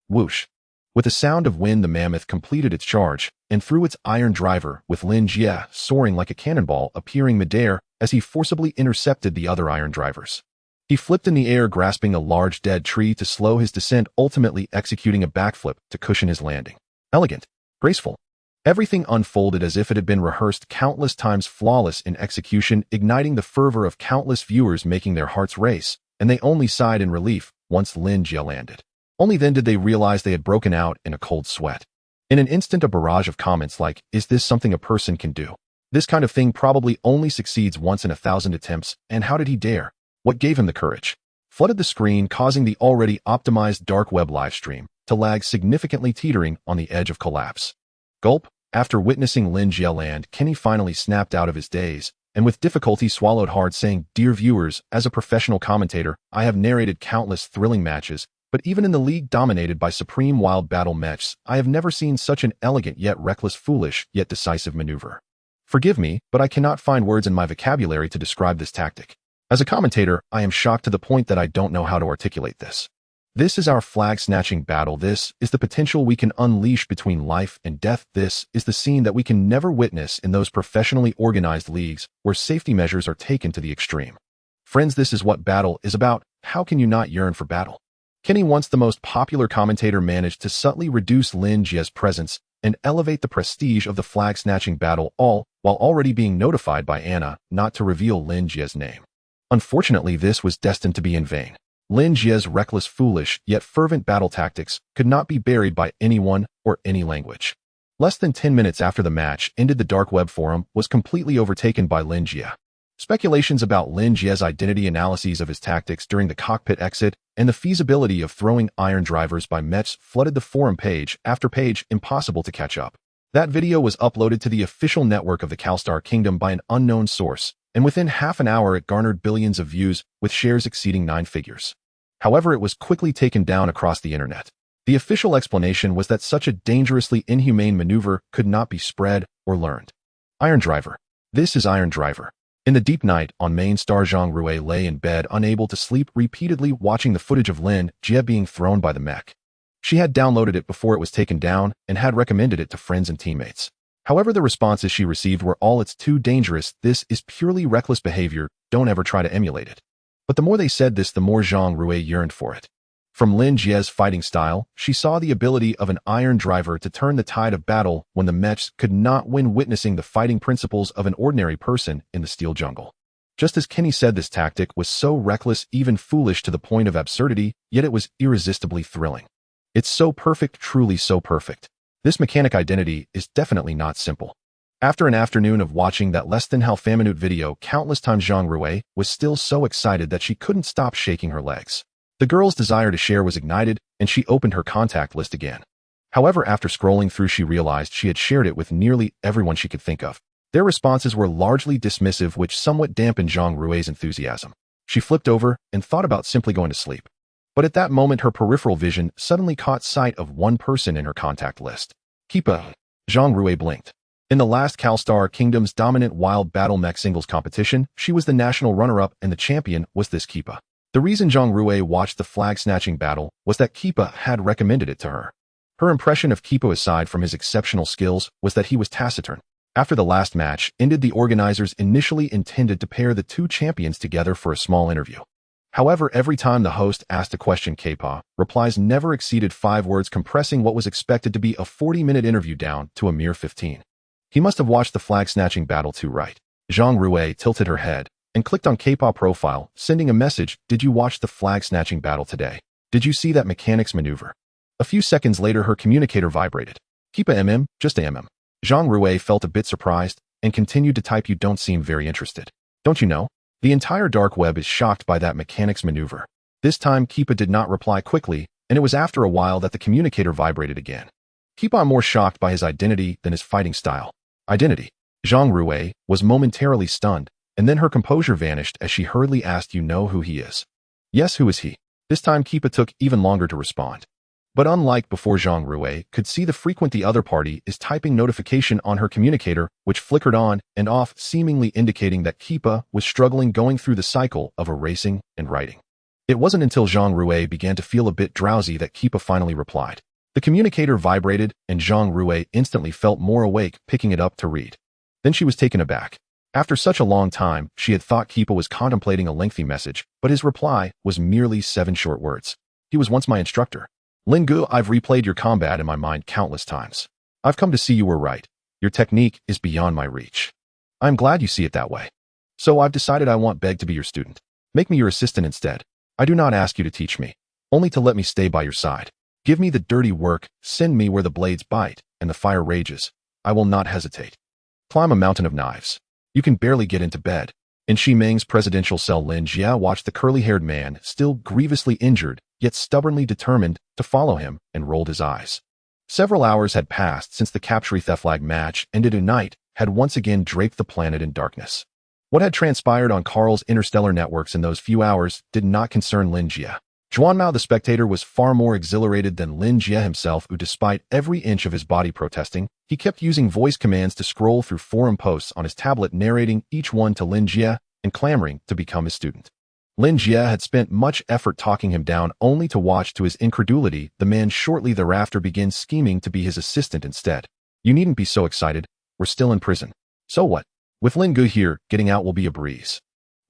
Speaker 1: Whoosh! With a sound of wind, the mammoth completed its charge and threw its iron driver, with Lin Jie soaring like a cannonball, appearing midair as he forcibly intercepted the other iron drivers. He flipped in the air, grasping a large dead tree to slow his descent, ultimately executing a backflip to cushion his landing. Elegant, graceful. Everything unfolded as if it had been rehearsed countless times, flawless in execution, igniting the fervor of countless viewers, making their hearts race, and they only sighed in relief once Lin Jie landed. Only then did they realize they had broken out in a cold sweat. In an instant, a barrage of comments like, "Is this something a person can do? This kind of thing probably only succeeds once in 1,000 attempts, and how did he dare? What gave him the courage?" flooded the screen, causing the already optimized dark web livestream to lag, significantly, teetering on the edge of collapse. Gulp! After witnessing Lin Jie land, Kenny finally snapped out of his daze, and with difficulty swallowed hard, saying, "Dear viewers, as a professional commentator, I have narrated countless thrilling matches, but even in the league dominated by supreme wild battle mechs, I have never seen such an elegant yet reckless, foolish yet decisive maneuver. Forgive me, but I cannot find words in my vocabulary to describe this tactic. As a commentator, I am shocked to the point that I don't know how to articulate this. This is our flag-snatching battle. This is the potential we can unleash between life and death. This is the scene that we can never witness in those professionally organized leagues where safety measures are taken to the extreme. Friends, this is what battle is about. How can you not yearn for battle?" Kenny, once the most popular commentator, managed to subtly reduce Lin Jie's presence and elevate the prestige of the flag-snatching battle, all while already being notified by Anna not to reveal Lin Jie's name. Unfortunately, this was destined to be in vain. Lin Jie's reckless, foolish, yet fervent battle tactics could not be buried by anyone or any language. Less than 10 minutes after the match ended, the dark web forum was completely overtaken by Lin Jie. Speculations about Lin Jie's identity, analyses of his tactics during the cockpit exit, and the feasibility of throwing iron drivers by mechs flooded the forum page after page, impossible to catch up. That video was uploaded to the official network of the Calstar Kingdom by an unknown source, and within half an hour it garnered billions of views, with shares exceeding 9 figures. However, it was quickly taken down across the internet. The official explanation was that such a dangerously inhumane maneuver could not be spread or learned. Iron driver. This is iron driver. In the deep night, on main star, Zhang Rui lay in bed, unable to sleep, repeatedly watching the footage of Lin Jie being thrown by the mech. She had downloaded it before it was taken down and had recommended it to friends and teammates. However, the responses she received were all, "It's too dangerous. This is purely reckless behavior. Don't ever try to emulate it." But the more they said this, the more Zhang Rui yearned for it. From Lin Jie's fighting style, she saw the ability of an iron driver to turn the tide of battle when the mechs could not win, witnessing the fighting principles of an ordinary person in the steel jungle. Just as Kenny said, this tactic was so reckless, even foolish to the point of absurdity, yet it was irresistibly thrilling. It's so perfect, truly so perfect. This mechanic identity is definitely not simple. After an afternoon of watching that less than half a minute video countless times, Zhang Rui was still so excited that she couldn't stop shaking her legs. The girl's desire to share was ignited, and she opened her contact list again. However, after scrolling through, she realized she had shared it with nearly everyone she could think of. Their responses were largely dismissive, which somewhat dampened Zhang Rui's enthusiasm. She flipped over and thought about simply going to sleep. But at that moment, her peripheral vision suddenly caught sight of one person in her contact list. Keepa. Zhang Rui blinked. In the last CalStar Kingdom's dominant wild battle mech singles competition, she was the national runner-up and the champion was this Keepa. The reason Zhang Rui watched the flag-snatching battle was that Keepa had recommended it to her. Her impression of Keepa, aside from his exceptional skills, was that he was taciturn. After the last match ended, the organizers initially intended to pair the two champions together for a small interview. However, every time the host asked a question, Keepa replies never exceeded 5 words, compressing what was expected to be a 40-minute interview down to a mere 15. He must have watched the flag-snatching battle too, right? Zhang Rui tilted her head and clicked on Keepa's profile, sending a message. Did you watch the flag-snatching battle today? Did you see that mechanics maneuver? A few seconds later, her communicator vibrated. Keepa just a Zhang Rui felt a bit surprised and continued to type. You don't seem very interested. Don't you know? The entire dark web is shocked by that mechanics maneuver. This time, Keepa did not reply quickly, and it was after a while that the communicator vibrated again. Keepa more shocked by his identity than his fighting style. Identity. Zhang Rui was momentarily stunned, and then her composure vanished as she hurriedly asked, you know who he is? Yes, who is he? This time Keepa took even longer to respond. But unlike before, Zhang Rui could see the other party is typing notification on her communicator, which flickered on and off, seemingly indicating that Keepa was struggling going through the cycle of erasing and writing. It wasn't until Zhang Rui began to feel a bit drowsy that Keepa finally replied. The communicator vibrated, and Zhang Rui instantly felt more awake, picking it up to read. Then she was taken aback. After such a long time, she had thought Keepa was contemplating a lengthy message, but his reply was merely 7 short words. He was once my instructor. Lin Jie, I've replayed your combat in my mind countless times. I've come to see you were right. Your technique is beyond my reach. I'm glad you see it that way. So I've decided I beg to be your student. Make me your assistant instead. I do not ask you to teach me, only to let me stay by your side. Give me the dirty work, send me where the blades bite and the fire rages. I will not hesitate. Climb a mountain of knives. You can barely get into bed. In Xi Meng's presidential cell, Lin Jie watched the curly-haired man, still grievously injured, yet stubbornly determined to follow him, and rolled his eyes. Several hours had passed since the capture the flag match ended, and night had once again draped the planet in darkness. What had transpired on Karl's interstellar networks in those few hours did not concern Lin Jie. Zhuanmao the spectator was far more exhilarated than Lin Jie himself, who, despite every inch of his body protesting, he kept using voice commands to scroll through forum posts on his tablet, narrating each one to Lin Jie and clamoring to become his student. Lin Jie had spent much effort talking him down, only to watch to his incredulity the man shortly thereafter begin scheming to be his assistant instead. You needn't be so excited. We're still in prison. So what? With Lin Jie here, getting out will be a breeze.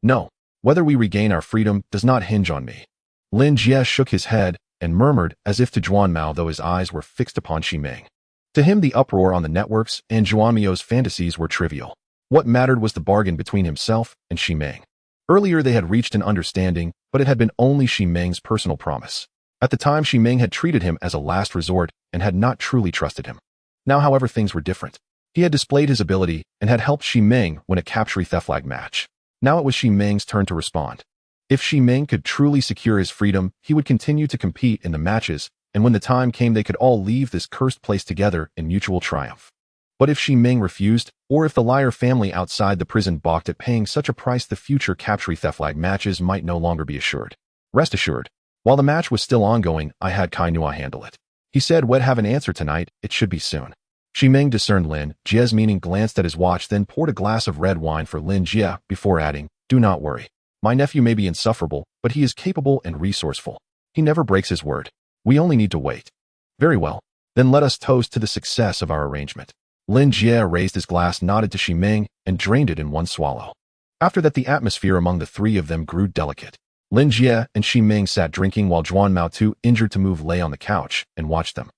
Speaker 1: No. Whether we regain our freedom does not hinge on me. Lin Jie shook his head and murmured as if to Zhuanmao, though his eyes were fixed upon Xi Meng. To him, the uproar on the networks and Zhuanmao's fantasies were trivial. What mattered was the bargain between himself and Xi Meng. Earlier they had reached an understanding, but it had been only Xi Meng's personal promise. At the time, Xi Meng had treated him as a last resort and had not truly trusted him. Now, however, things were different. He had displayed his ability and had helped Xi Meng win a capture the flag match. Now it was Xi Meng's turn to respond. If Xi Meng could truly secure his freedom, he would continue to compete in the matches, and when the time came, they could all leave this cursed place together in mutual triumph. But if Xi Meng refused, or if the Liar family outside the prison balked at paying such a price, the future capture the flag matches might no longer be assured. Rest assured, while the match was still ongoing, I had Kai-Nua handle it. He said we'd have an answer tonight. It should be soon. Xi Meng discerned Lin Jie's meaning, glanced at his watch, then poured a glass of red wine for Lin Jie before adding, do not worry. My nephew may be insufferable, but he is capable and resourceful. He never breaks his word. We only need to wait. Very well. Then let us toast to the success of our arrangement. Lin Jie raised his glass, nodded to Xi Meng, and drained it in one swallow. After that, the atmosphere among the three of them grew delicate. Lin Jie and Xi Meng sat drinking while Zhuanmao, too injured to move, lay on the couch and watched them.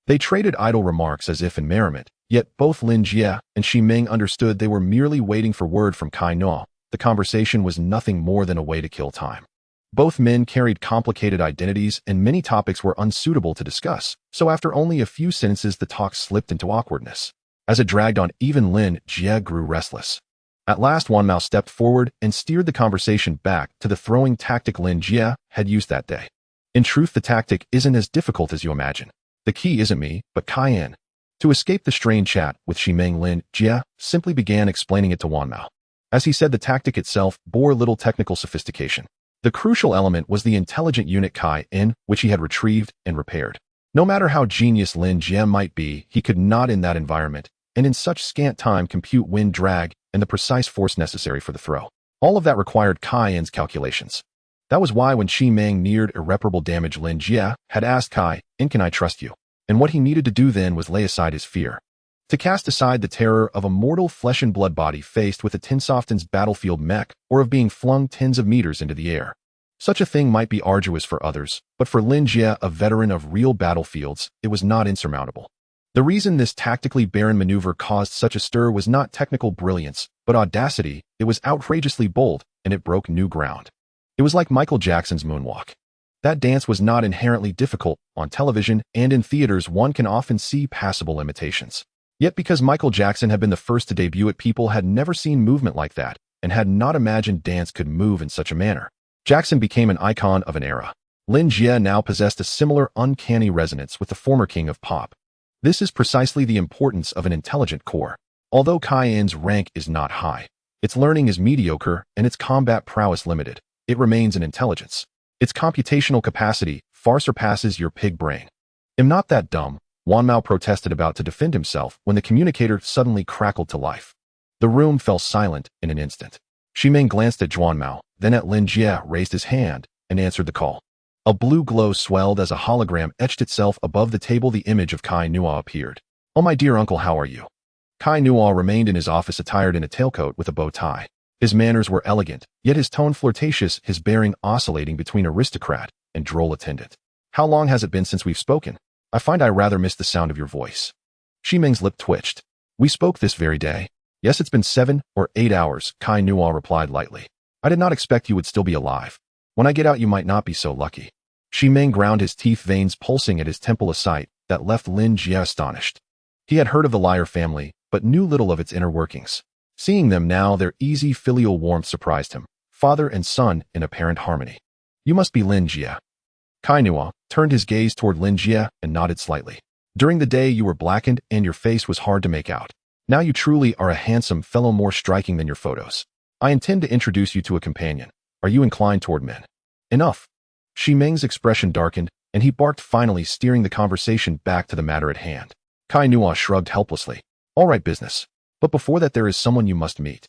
Speaker 1: They traded idle remarks as if in merriment, yet both Lin Jie and Xi Meng understood they were merely waiting for word from Kai-Nua, the conversation was nothing more than a way to kill time. Both men carried complicated identities and many topics were unsuitable to discuss, so after only a few sentences the talk slipped into awkwardness. As it dragged on, even Lin Jie grew restless. At last Wanmao stepped forward and steered the conversation back to the throwing tactic Lin Jie had used that day. In truth, the tactic isn't as difficult as you imagine. The key isn't me, but Cayenne. To escape the strained chat with Shimeng, Lin Jie simply began explaining it to Wanmao. As he said, the tactic itself bore little technical sophistication. The crucial element was the intelligent unit Cayenne, which he had retrieved and repaired. No matter how genius Lin Jie might be, he could not in that environment, and in such scant time, compute wind drag and the precise force necessary for the throw. All of that required Cayenne's calculations. That was why when Shimeng neared irreparable damage, Lin Jie had asked Cayenne, "Can I trust you?" And what he needed to do then was lay aside his fear. To cast aside the terror of a mortal flesh and blood body faced with a Tinsoften's battlefield mech or of being flung tens of meters into the air. Such a thing might be arduous for others, but for Lin Jie, a veteran of real battlefields, it was not insurmountable. The reason this tactically barren maneuver caused such a stir was not technical brilliance, but audacity. It was outrageously bold, and it broke new ground. It was like Michael Jackson's moonwalk. That dance was not inherently difficult. On television and in theaters, one can often see passable imitations. Yet because Michael Jackson had been the first to debut it, people had never seen movement like that and had not imagined dance could move in such a manner. Jackson became an icon of an era. Lin Jie now possessed a similar uncanny resonance with the former king of pop. This is precisely the importance of an intelligent core. Although Cayenne's rank is not high, its learning is mediocre and its combat prowess limited, it remains an intelligence. Its computational capacity far surpasses your pig brain. "I'm not that dumb," Wanmao protested, about to defend himself when the communicator suddenly crackled to life. The room fell silent in an instant. Shimeng glanced at Wanmao, then at Lin Jie, raised his hand, and answered the call. A blue glow swelled as a hologram etched itself above the table. The image of Kai-Nuo appeared. "Oh, my dear uncle, how are you?" Kai-Nuo remained in his office attired in a tailcoat with a bow tie. His manners were elegant, yet his tone flirtatious, his bearing oscillating between aristocrat and droll attendant. "How long has it been since we've spoken? I find I rather miss the sound of your voice." Shimeng's lip twitched. "We spoke this very day." "Yes, it's been 7 or 8 hours, Kai-Nuo replied lightly. "I did not expect you would still be alive. When I get out you might not be so lucky." Shimeng ground his teeth, veins pulsing at his temple, a sight that left Lin Jie astonished. He had heard of the Liar family, but knew little of its inner workings. Seeing them now, their easy filial warmth surprised him. Father and son in apparent harmony. "You must be Lin Jie." Kai-Nuo turned his gaze toward Lin Jie and nodded slightly. "During the day you were blackened and your face was hard to make out. Now you truly are a handsome fellow, more striking than your photos. I intend to introduce you to a companion. Are you inclined toward men?" "Enough." Shimeng's expression darkened, and he barked, finally steering the conversation back to the matter at hand. Kai-Nuo shrugged helplessly. "All right, business. But before that there is someone you must meet."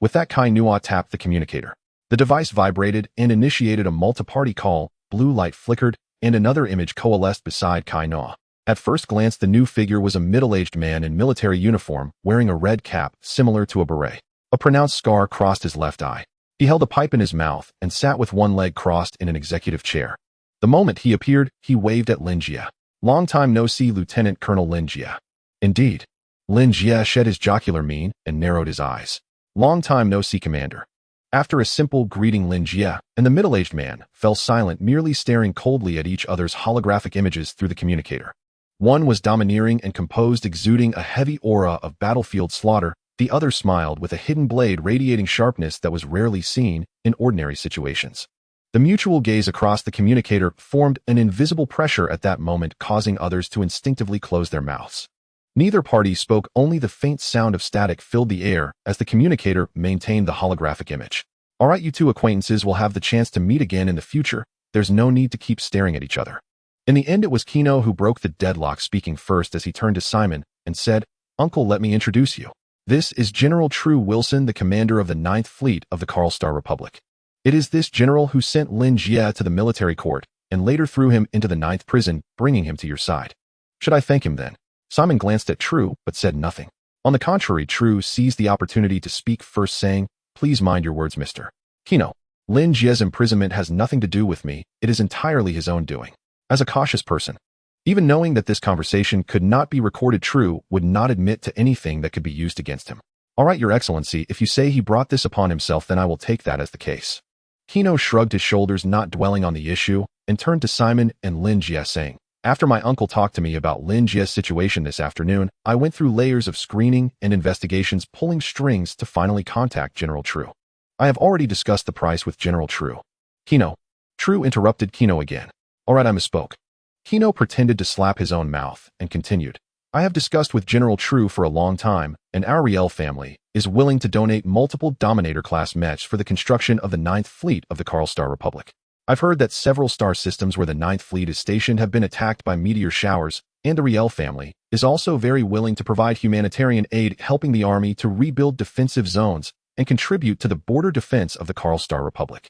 Speaker 1: With that, Kai-Nuo tapped the communicator. The device vibrated and initiated a multi-party call. Blue light flickered, and another image coalesced beside Kai-Nuo. At first glance, the new figure was a middle-aged man in military uniform, wearing a red cap similar to a beret. A pronounced scar crossed his left eye. He held a pipe in his mouth and sat with one leg crossed in an executive chair. The moment he appeared, he waved at Lin Jie. "Long time no see, Lieutenant Colonel Lin Jie." "Indeed." Lin Jie shed his jocular mien and narrowed his eyes. "Long time no see, Commander." After a simple greeting, Lin Jie and the middle-aged man fell silent, merely staring coldly at each other's holographic images through the communicator. One was domineering and composed, exuding a heavy aura of battlefield slaughter. The other smiled with a hidden blade radiating sharpness that was rarely seen in ordinary situations. The mutual gaze across the communicator formed an invisible pressure at that moment, causing others to instinctively close their mouths. Neither party spoke, only the faint sound of static filled the air as the communicator maintained the holographic image. "All right, you two acquaintances will have the chance to meet again in the future. There's no need to keep staring at each other." In the end, it was Kino who broke the deadlock, speaking first as he turned to Simon and said, "Uncle, let me introduce you. This is General True Wilson, the commander of the 9th Fleet of the Karl Star Republic. It is this general who sent Lin Jie to the military court and later threw him into the 9th prison, bringing him to your side." "Should I thank him then?" Simon glanced at True, but said nothing. On the contrary, True seized the opportunity to speak first, saying, "Please mind your words, Mr. Kino. Lin Jie's imprisonment has nothing to do with me. It is entirely his own doing." As a cautious person, even knowing that this conversation could not be recorded, True would not admit to anything that could be used against him. All right, Your Excellency, if you say he brought this upon himself, then I will take that as the case. Kino shrugged his shoulders, not dwelling on the issue, and turned to Simon and Lin Jie, saying, after my uncle talked to me about Lin Jie's situation this afternoon, I went through layers of screening and investigations, pulling strings to finally contact General True. I have already discussed the price with General True. Kino. True interrupted Kino again. All right, I misspoke. Kino pretended to slap his own mouth and continued. I have discussed with General True for a long time, and our Riel family is willing to donate multiple Dominator-class mechs for the construction of the 9th Fleet of the Karl Star Republic. I've heard that several star systems where the 9th Fleet is stationed have been attacked by meteor showers, and the Riel family is also very willing to provide humanitarian aid, helping the army to rebuild defensive zones and contribute to the border defense of the Karl Star Republic.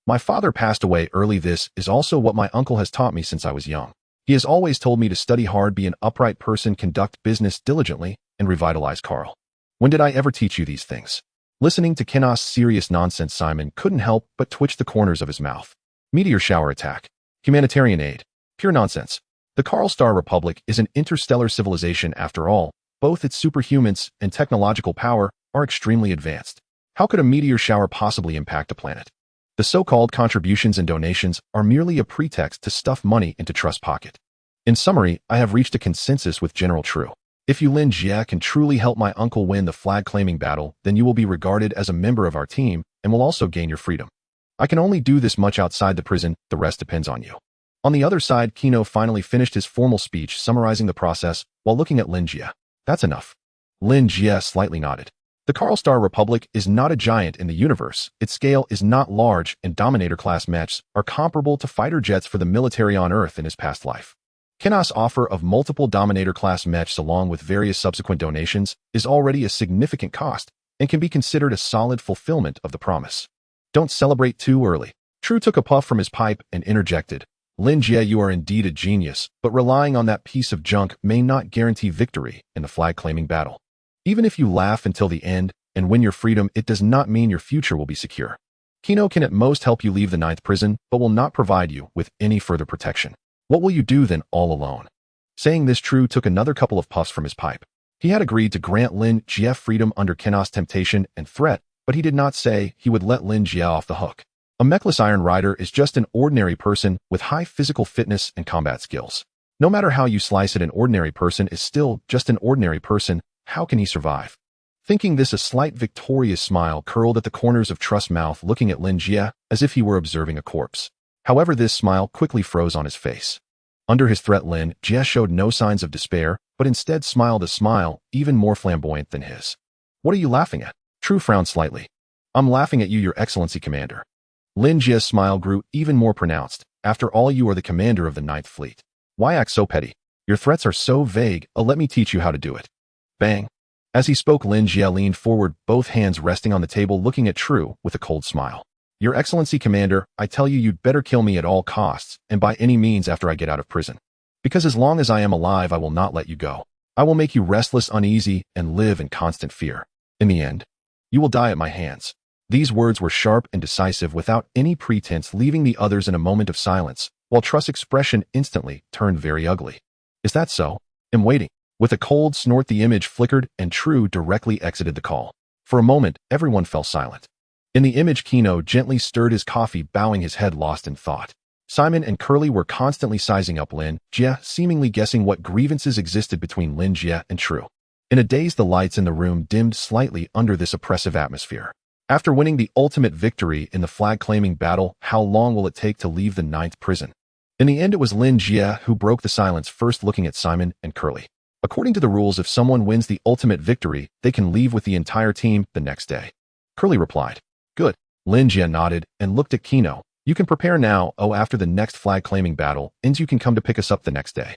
Speaker 1: My father passed away early. This is also what my uncle has taught me since I was young. He has always told me to study hard, be an upright person, conduct business diligently, and revitalize Karl. When did I ever teach you these things? Listening to Kenos' serious nonsense, Simon couldn't help but twitch the corners of his mouth. Meteor shower attack. Humanitarian aid. Pure nonsense. The Karl Star Republic is an interstellar civilization after all. Both its superhumans and technological power are extremely advanced. How could a meteor shower possibly impact a planet? The so-called contributions and donations are merely a pretext to stuff money into Trust's pocket. In summary, I have reached a consensus with General True. If you, Lin Jie, can truly help my uncle win the flag-claiming battle, then you will be regarded as a member of our team and will also gain your freedom. I can only do this much outside the prison, the rest depends on you. On the other side, Kino finally finished his formal speech summarizing the process while looking at Lin Jie. That's enough. Lin Jie slightly nodded. The Karl Star Republic is not a giant in the universe, its scale is not large, and Dominator-class mechs are comparable to fighter jets for the military on Earth in his past life. Kenos' offer of multiple Dominator-class mechs along with various subsequent donations is already a significant cost and can be considered a solid fulfillment of the promise. Don't celebrate too early. True took a puff from his pipe and interjected. Lin Jie, you are indeed a genius, but relying on that piece of junk may not guarantee victory in the flag-claiming battle. Even if you laugh until the end and win your freedom, it does not mean your future will be secure. Kino can at most help you leave the 9th prison, but will not provide you with any further protection. What will you do then, all alone? Saying this, True took another couple of puffs from his pipe. He had agreed to grant Lin Jie freedom under Kenos' temptation and threat, but he did not say he would let Lin Jie off the hook. A mechless Iron Rider is just an ordinary person with high physical fitness and combat skills. No matter how you slice it, an ordinary person is still just an ordinary person. How can he survive? Thinking this, a slight victorious smile curled at the corners of Trust's mouth, looking at Lin Jie as if he were observing a corpse. However, this smile quickly froze on his face. Under his threat, Lin Jie showed no signs of despair, but instead smiled a smile even more flamboyant than his. What are you laughing at? True frowned slightly. I'm laughing at you, Your Excellency, Commander. Lin Jie's smile grew even more pronounced. After all, you are the commander of the 9th Fleet. Why act so petty? Your threats are so vague. Let me teach you how to do it. Bang. As he spoke, Lin Jie leaned forward, both hands resting on the table, looking at True with a cold smile. Your Excellency, Commander, I tell you, you'd better kill me at all costs, and by any means after I get out of prison. Because as long as I am alive, I will not let you go. I will make you restless, uneasy, and live in constant fear. In the end, you will die at my hands. These words were sharp and decisive without any pretense, leaving the others in a moment of silence, while Trust's expression instantly turned very ugly. Is that so? I'm waiting. With a cold snort, the image flickered and True directly exited the call. For a moment, everyone fell silent. In the image, Kino gently stirred his coffee, bowing his head, lost in thought. Simon and Curly were constantly sizing up Lin Jie, seemingly guessing what grievances existed between Lin Jie and True. In a daze, the lights in the room dimmed slightly under this oppressive atmosphere. After winning the ultimate victory in the flag-claiming battle, how long will it take to leave the 9th prison? In the end, it was Lin Jie who broke the silence, first looking at Simon and Curly. According to the rules, if someone wins the ultimate victory, they can leave with the entire team the next day. Curly replied. Good. Lin Jie nodded and looked at Kino. You can prepare now. After the next flag-claiming battle ends, you can come to pick us up the next day.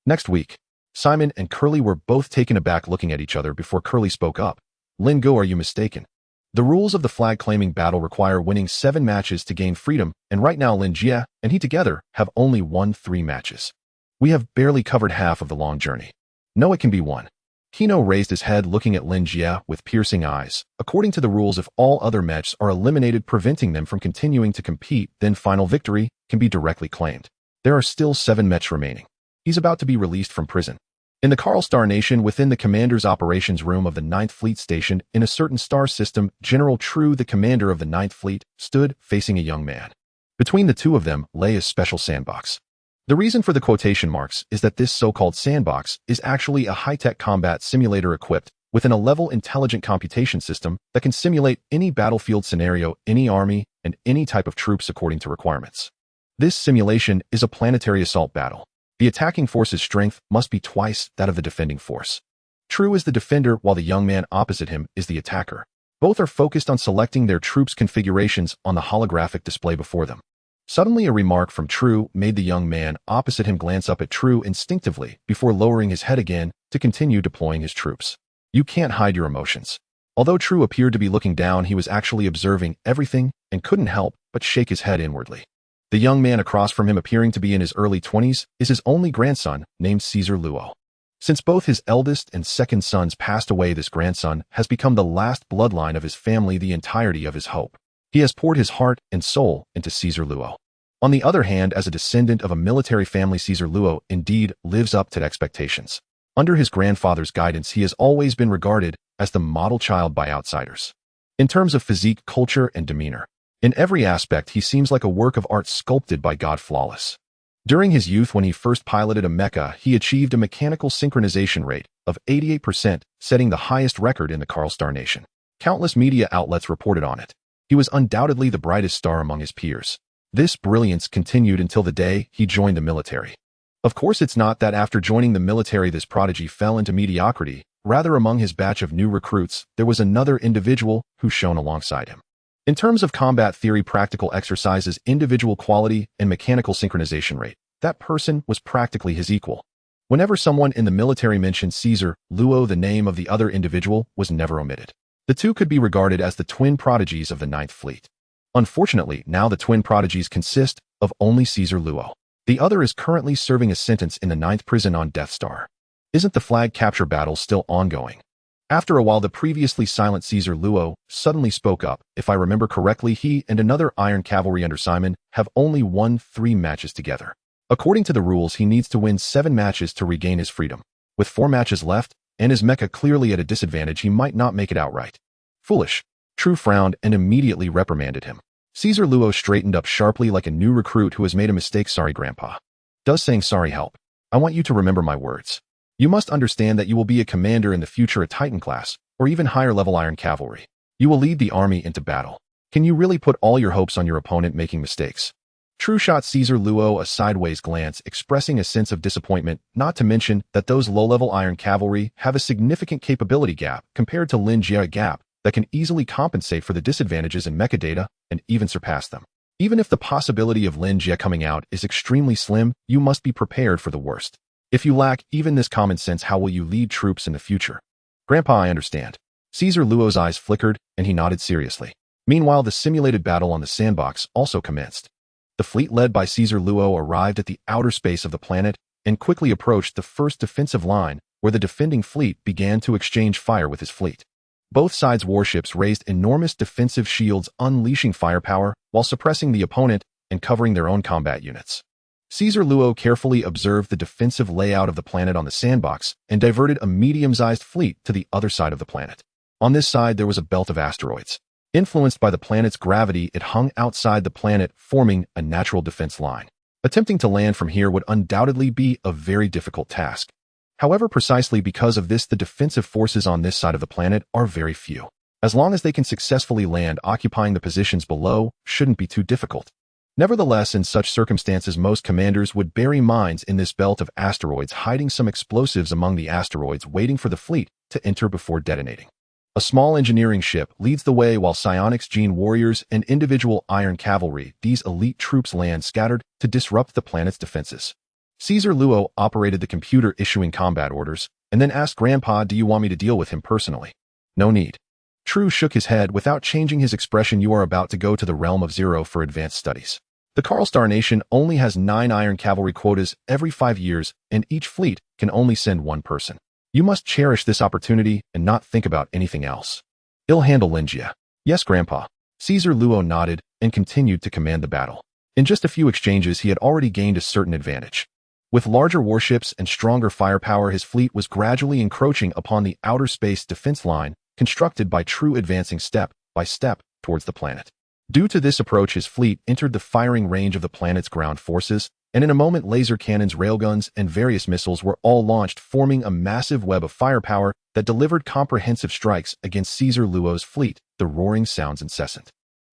Speaker 1: Next week. Simon and Curly were both taken aback, looking at each other before Curly spoke up. Lin Go, are you mistaken? The rules of the flag-claiming battle require winning 7 matches to gain freedom, and right now Lin Jie and he together have only won 3 matches. We have barely covered half of the long journey. No, it can be won. Kino raised his head, looking at Lin Jie with piercing eyes. According to the rules, if all other mechs are eliminated, preventing them from continuing to compete, then final victory can be directly claimed. There are still 7 mechs remaining. He's about to be released from prison. In the Karl Star Nation, within the commander's operations room of the Ninth Fleet stationed in a certain star system, General True, the commander of the Ninth Fleet, stood facing a young man. Between the two of them lay a special sandbox. The reason for the quotation marks is that this so-called sandbox is actually a high-tech combat simulator equipped with an A-level intelligent computation system that can simulate any battlefield scenario, any army, and any type of troops according to requirements. This simulation is a planetary assault battle. The attacking force's strength must be twice that of the defending force. True is the defender, while the young man opposite him is the attacker. Both are focused on selecting their troops' configurations on the holographic display before them. Suddenly, a remark from True made the young man opposite him glance up at True instinctively before lowering his head again to continue deploying his troops. You can't hide your emotions. Although True appeared to be looking down, he was actually observing everything and couldn't help but shake his head inwardly. The young man across from him, appearing to be in his early 20s, is his only grandson, named Caesar Luo. Since both his eldest and second sons passed away, this grandson has become the last bloodline of his family, the entirety of his hope. He has poured his heart and soul into Caesar Luo. On the other hand, as a descendant of a military family, Caesar Luo indeed lives up to expectations. Under his grandfather's guidance, he has always been regarded as the model child by outsiders. In terms of physique, culture, and demeanor, in every aspect, he seems like a work of art sculpted by God, flawless. During his youth, when he first piloted a mecha, he achieved a mechanical synchronization rate of 88%, setting the highest record in the Karl Star Nation. Countless media outlets reported on it. He was undoubtedly the brightest star among his peers. This brilliance continued until the day he joined the military. Of course, it's not that after joining the military this prodigy fell into mediocrity. Rather, among his batch of new recruits, there was another individual who shone alongside him. In terms of combat theory, practical exercises, individual quality, and mechanical synchronization rate, that person was practically his equal. Whenever someone in the military mentioned Caesar Luo, the name of the other individual was never omitted. The two could be regarded as the twin prodigies of the Ninth Fleet. Unfortunately, now the twin prodigies consist of only Caesar Luo. The other is currently serving a sentence in the 9th prison on Death Star. Isn't the flag capture battle still ongoing? After a while, the previously silent Caesar Luo suddenly spoke up. If I remember correctly, he and another Iron Cavalry under Simon have only won 3 matches together. According to the rules, he needs to win 7 matches to regain his freedom. With 4 matches left, and his mecha clearly at a disadvantage, he might not make it outright. Foolish. True frowned and immediately reprimanded him. Caesar Luo straightened up sharply like a new recruit who has made a mistake. Sorry, Grandpa. Does saying sorry help? I want you to remember my words. You must understand that you will be a commander in the future, a Titan class, or even higher level Iron Cavalry. You will lead the army into battle. Can you really put all your hopes on your opponent making mistakes? True shot Caesar Luo a sideways glance, expressing a sense of disappointment, not to mention that those low-level Iron Cavalry have a significant capability gap compared to Lin Jie, a gap that can easily compensate for the disadvantages in mecha data and even surpass them. Even if the possibility of Lin Jie coming out is extremely slim, you must be prepared for the worst. If you lack even this common sense, how will you lead troops in the future? Grandpa, I understand. Caesar Luo's eyes flickered, and he nodded seriously. Meanwhile, the simulated battle on the sandbox also commenced. The fleet led by Caesar Luo arrived at the outer space of the planet and quickly approached the first defensive line, where the defending fleet began to exchange fire with his fleet. Both sides' warships raised enormous defensive shields, unleashing firepower while suppressing the opponent and covering their own combat units. Caesar Luo carefully observed the defensive layout of the planet on the sandbox and diverted a medium-sized fleet to the other side of the planet. On this side, there was a belt of asteroids. Influenced by the planet's gravity, it hung outside the planet, forming a natural defense line. Attempting to land from here would undoubtedly be a very difficult task. However, precisely because of this, the defensive forces on this side of the planet are very few. As long as they can successfully land, occupying the positions below shouldn't be too difficult. Nevertheless, in such circumstances, most commanders would bury mines in this belt of asteroids, hiding some explosives among the asteroids, waiting for the fleet to enter before detonating. A small engineering ship leads the way while psionics gene warriors and individual Iron Cavalry, these elite troops, land scattered to disrupt the planet's defenses. Caesar Luo operated the computer, issuing combat orders, and then asked Grandpa, do you want me to deal with him personally? No need. True shook his head without changing his expression. You are about to go to the realm of Zero for advanced studies. The Karl Star Nation only has 9 Iron Cavalry quotas every 5 years, and each fleet can only send 1 person. You must cherish this opportunity and not think about anything else. I'll handle Lin Jie. Yes, Grandpa. Caesar Luo nodded and continued to command the battle. In just a few exchanges, he had already gained a certain advantage. With larger warships and stronger firepower, his fleet was gradually encroaching upon the outer space defense line, constructed by true advancing step by step towards the planet. Due to this approach, his fleet entered the firing range of the planet's ground forces, and in a moment laser cannons, railguns, and various missiles were all launched, forming a massive web of firepower that delivered comprehensive strikes against Caesar Luo's fleet, the roaring sounds incessant.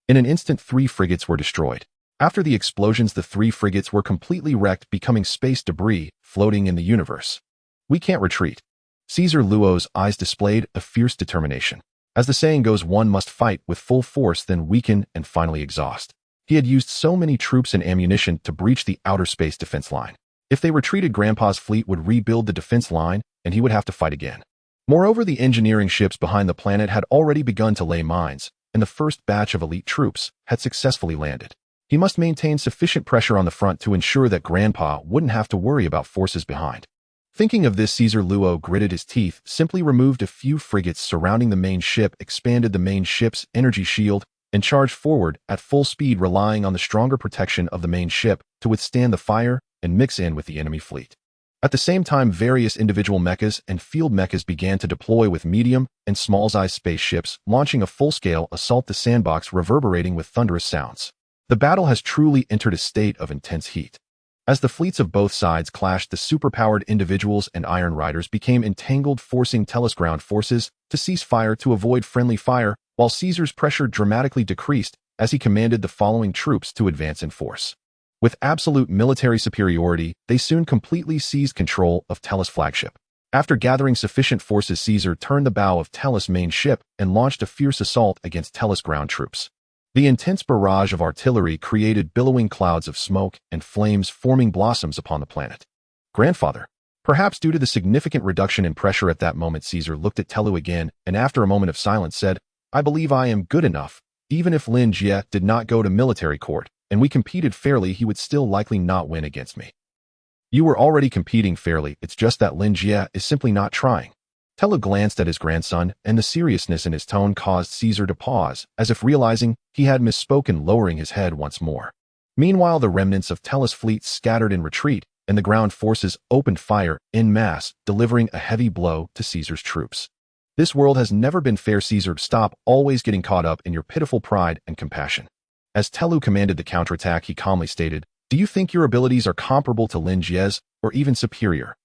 Speaker 1: In an instant, 3 frigates were destroyed. After the explosions, the 3 frigates were completely wrecked, becoming space debris floating in the universe. "We can't retreat." Caesar Luo's eyes displayed a fierce determination. As the saying goes, one must fight with full force, then weaken, and finally exhaust. He had used so many troops and ammunition to breach the outer space defense line. If they retreated, Grandpa's fleet would rebuild the defense line, and he would have to fight again. Moreover, the engineering ships behind the planet had already begun to lay mines, and the first batch of elite troops had successfully landed. He must maintain sufficient pressure on the front to ensure that Grandpa wouldn't have to worry about forces behind. Thinking of this, Caesar Luo gritted his teeth, simply removed a few frigates surrounding the main ship, expanded the main ship's energy shield, and charged forward at full speed, relying on the stronger protection of the main ship to withstand the fire and mix in with the enemy fleet. At the same time, various individual mechas and field mechas began to deploy with medium and small-sized spaceships, launching a full-scale assault, the sandbox reverberating with thunderous sounds. The battle has truly entered a state of intense heat. As the fleets of both sides clashed, the superpowered individuals and Iron Riders became entangled, forcing Tellus ground forces to cease fire to avoid friendly fire, while Caesar's pressure dramatically decreased as he commanded the following troops to advance in force. With absolute military superiority, they soon completely seized control of Tellus' flagship. After gathering sufficient forces, Caesar turned the bow of Tellus' main ship and launched a fierce assault against Tellus ground troops. The intense barrage of artillery created billowing clouds of smoke and flames, forming blossoms upon the planet. "Grandfather." Perhaps due to the significant reduction in pressure at that moment, Caesar looked at Tellu again, and after a moment of silence said, "I believe I am good enough. Even if Lin Jie did not go to military court, and we competed fairly, he would still likely not win against me." "You were already competing fairly, it's just that Lin Jie is simply not trying." Tellu glanced at his grandson, and the seriousness in his tone caused Caesar to pause, as if realizing he had misspoken, lowering his head once more. Meanwhile, the remnants of Tellus' fleet scattered in retreat, and the ground forces opened fire en masse, delivering a heavy blow to Caesar's troops. "This world has never been fair, Caesar. Stop always getting caught up in your pitiful pride and compassion." As Tellu commanded the counterattack, he calmly stated, "Do you think your abilities are comparable to Lin Jie's, or even superior?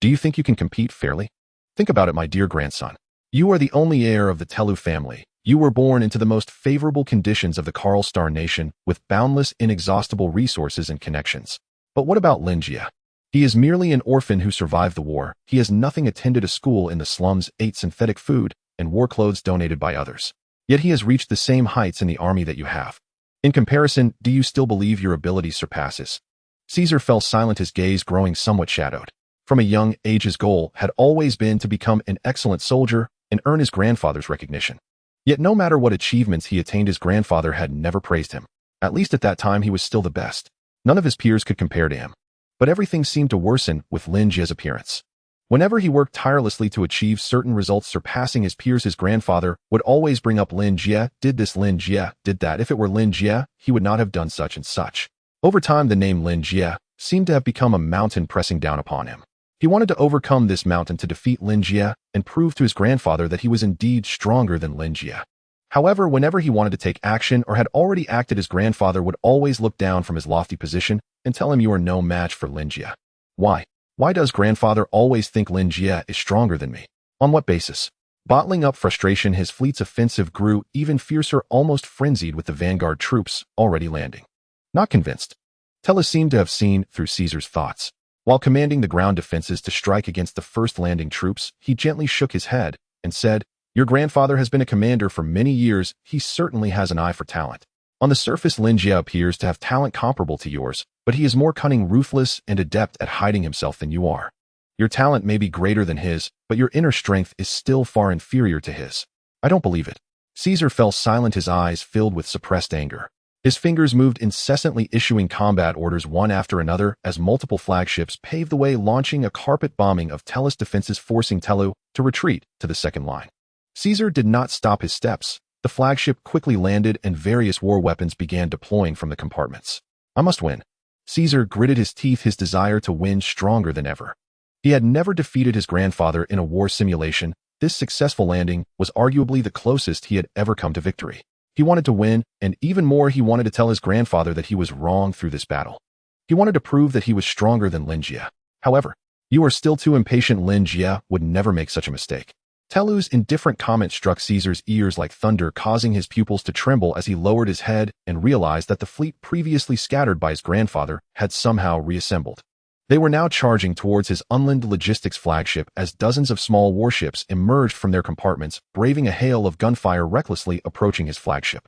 Speaker 1: Do you think you can compete fairly? Think about it, my dear grandson. You are the only heir of the Tellu family. You were born into the most favorable conditions of the Karl Star nation, with boundless, inexhaustible resources and connections. But what about Lin Jie? He is merely an orphan who survived the war. He has nothing, attended a school in the slums, ate synthetic food, and wore clothes donated by others. Yet he has reached the same heights in the army that you have. In comparison, do you still believe your ability surpasses?" Caesar fell silent, his gaze growing somewhat shadowed. From a young age, his goal had always been to become an excellent soldier and earn his grandfather's recognition. Yet no matter what achievements he attained, his grandfather had never praised him. At least at that time, he was still the best. None of his peers could compare to him. But everything seemed to worsen with Lin Jie's appearance. Whenever he worked tirelessly to achieve certain results surpassing his peers, his grandfather would always bring up Lin Jie did this, Lin Jie did that. If it were Lin Jie, he would not have done such and such. Over time, the name Lin Jie seemed to have become a mountain pressing down upon him. He wanted to overcome this mountain to defeat Lin Jie and prove to his grandfather that he was indeed stronger than Lin Jie. However, whenever he wanted to take action or had already acted, his grandfather would always look down from his lofty position and tell him, "You are no match for Lin Jie." Why? Why does grandfather always think Lin Jie is stronger than me? On what basis? Bottling up frustration, his fleet's offensive grew even fiercer, almost frenzied, with the vanguard troops already landing. Not convinced. Tellu seemed to have seen through Caesar's thoughts. While commanding the ground defenses to strike against the first landing troops, he gently shook his head and said, "Your grandfather has been a commander for many years. He certainly has an eye for talent. On the surface, Lin Jie appears to have talent comparable to yours, but he is more cunning, ruthless, and adept at hiding himself than you are. Your talent may be greater than his, but your inner strength is still far inferior to his." "I don't believe it." Caesar fell silent, his eyes filled with suppressed anger. His fingers moved incessantly, issuing combat orders one after another as multiple flagships paved the way, launching a carpet bombing of Tellus defenses, forcing Tellu to retreat to the second line. Caesar did not stop his steps. The flagship quickly landed and various war weapons began deploying from the compartments. "I must win." Caesar gritted his teeth, his desire to win stronger than ever. He had never defeated his grandfather in a war simulation. This successful landing was arguably the closest he had ever come to victory. He wanted to win, and even more, he wanted to tell his grandfather that he was wrong through this battle. He wanted to prove that he was stronger than Lin Jie. However, "You are still too impatient." Lin Jie would never make such a mistake. Telu's indifferent comment struck Caesar's ears like thunder, causing his pupils to tremble as he lowered his head and realized that the fleet previously scattered by his grandfather had somehow reassembled. They were now charging towards his unmanned logistics flagship as dozens of small warships emerged from their compartments, braving a hail of gunfire, recklessly approaching his flagship.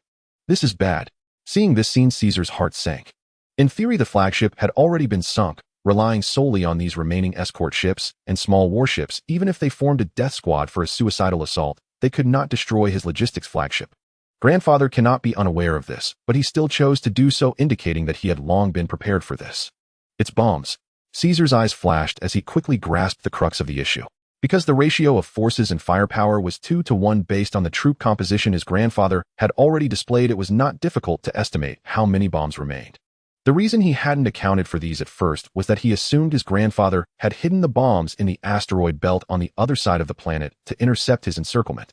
Speaker 1: This is bad. Seeing this scene, Caesar's heart sank. In theory, the flagship had already been sunk, relying solely on these remaining escort ships and small warships. Even if they formed a death squad for a suicidal assault, they could not destroy his logistics flagship. Grandfather cannot be unaware of this, but he still chose to do so, indicating that he had long been prepared for this. It's bombs. Caesar's eyes flashed as he quickly grasped the crux of the issue. Because the ratio of forces and firepower was 2-to-1 based on the troop composition his grandfather had already displayed, it was not difficult to estimate how many bombs remained. The reason he hadn't accounted for these at first was that he assumed his grandfather had hidden the bombs in the asteroid belt on the other side of the planet to intercept his encirclement.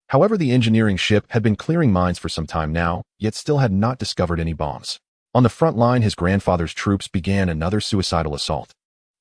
Speaker 1: However, the engineering ship had been clearing mines for some time now, yet still had not discovered any bombs. On the front line, his grandfather's troops began another suicidal assault.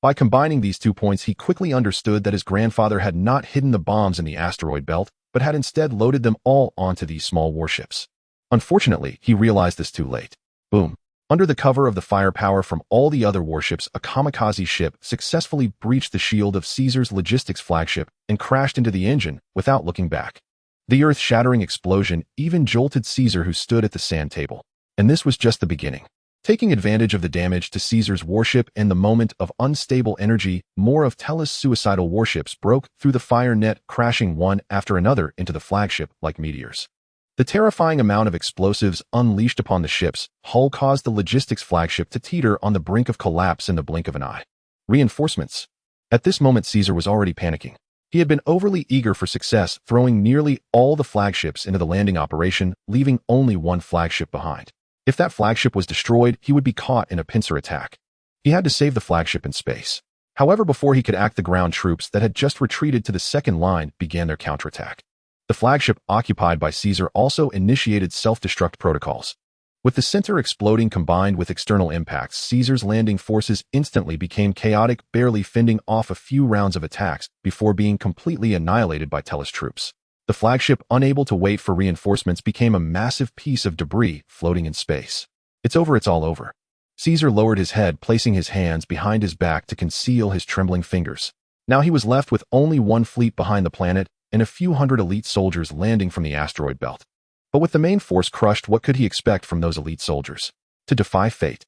Speaker 1: By combining these 2 points, he quickly understood that his grandfather had not hidden the bombs in the asteroid belt, but had instead loaded them all onto these small warships. Unfortunately, he realized this too late. Boom. Under the cover of the firepower from all the other warships, a kamikaze ship successfully breached the shield of Caesar's logistics flagship and crashed into the engine without looking back. The earth-shattering explosion even jolted Caesar, who stood at the sand table. And this was just the beginning. Taking advantage of the damage to Caesar's warship and the moment of unstable energy, more of Telu's suicidal warships broke through the fire net, crashing one after another into the flagship like meteors. The terrifying amount of explosives unleashed upon the ship's hull caused the logistics flagship to teeter on the brink of collapse in the blink of an eye. Reinforcements. At this moment, Caesar was already panicking. He had been overly eager for success, throwing nearly all the flagships into the landing operation, leaving only one flagship behind. If that flagship was destroyed, he would be caught in a pincer attack. He had to save the flagship in space. However, before he could act, the ground troops that had just retreated to the second line began their counterattack. The flagship occupied by Caesar also initiated self-destruct protocols. With the center exploding combined with external impacts, Caesar's landing forces instantly became chaotic, barely fending off a few rounds of attacks before being completely annihilated by Telu's troops. The flagship, unable to wait for reinforcements, became a massive piece of debris floating in space. It's over, it's all over. Caesar lowered his head, placing his hands behind his back to conceal his trembling fingers. Now he was left with only one fleet behind the planet and a few hundred elite soldiers landing from the asteroid belt. But with the main force crushed, what could he expect from those elite soldiers? To defy fate.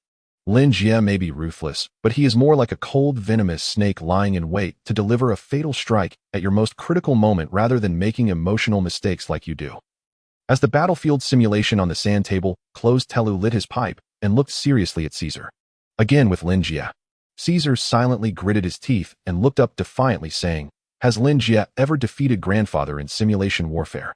Speaker 1: Lin Jie may be ruthless, but he is more like a cold, venomous snake lying in wait to deliver a fatal strike at your most critical moment rather than making emotional mistakes like you do. As the battlefield simulation on the sand table closed, Telu lit his pipe and looked seriously at Caesar. Again with Lin Jie. Caesar silently gritted his teeth and looked up defiantly, saying, "Has Lin Jie ever defeated grandfather in simulation warfare?"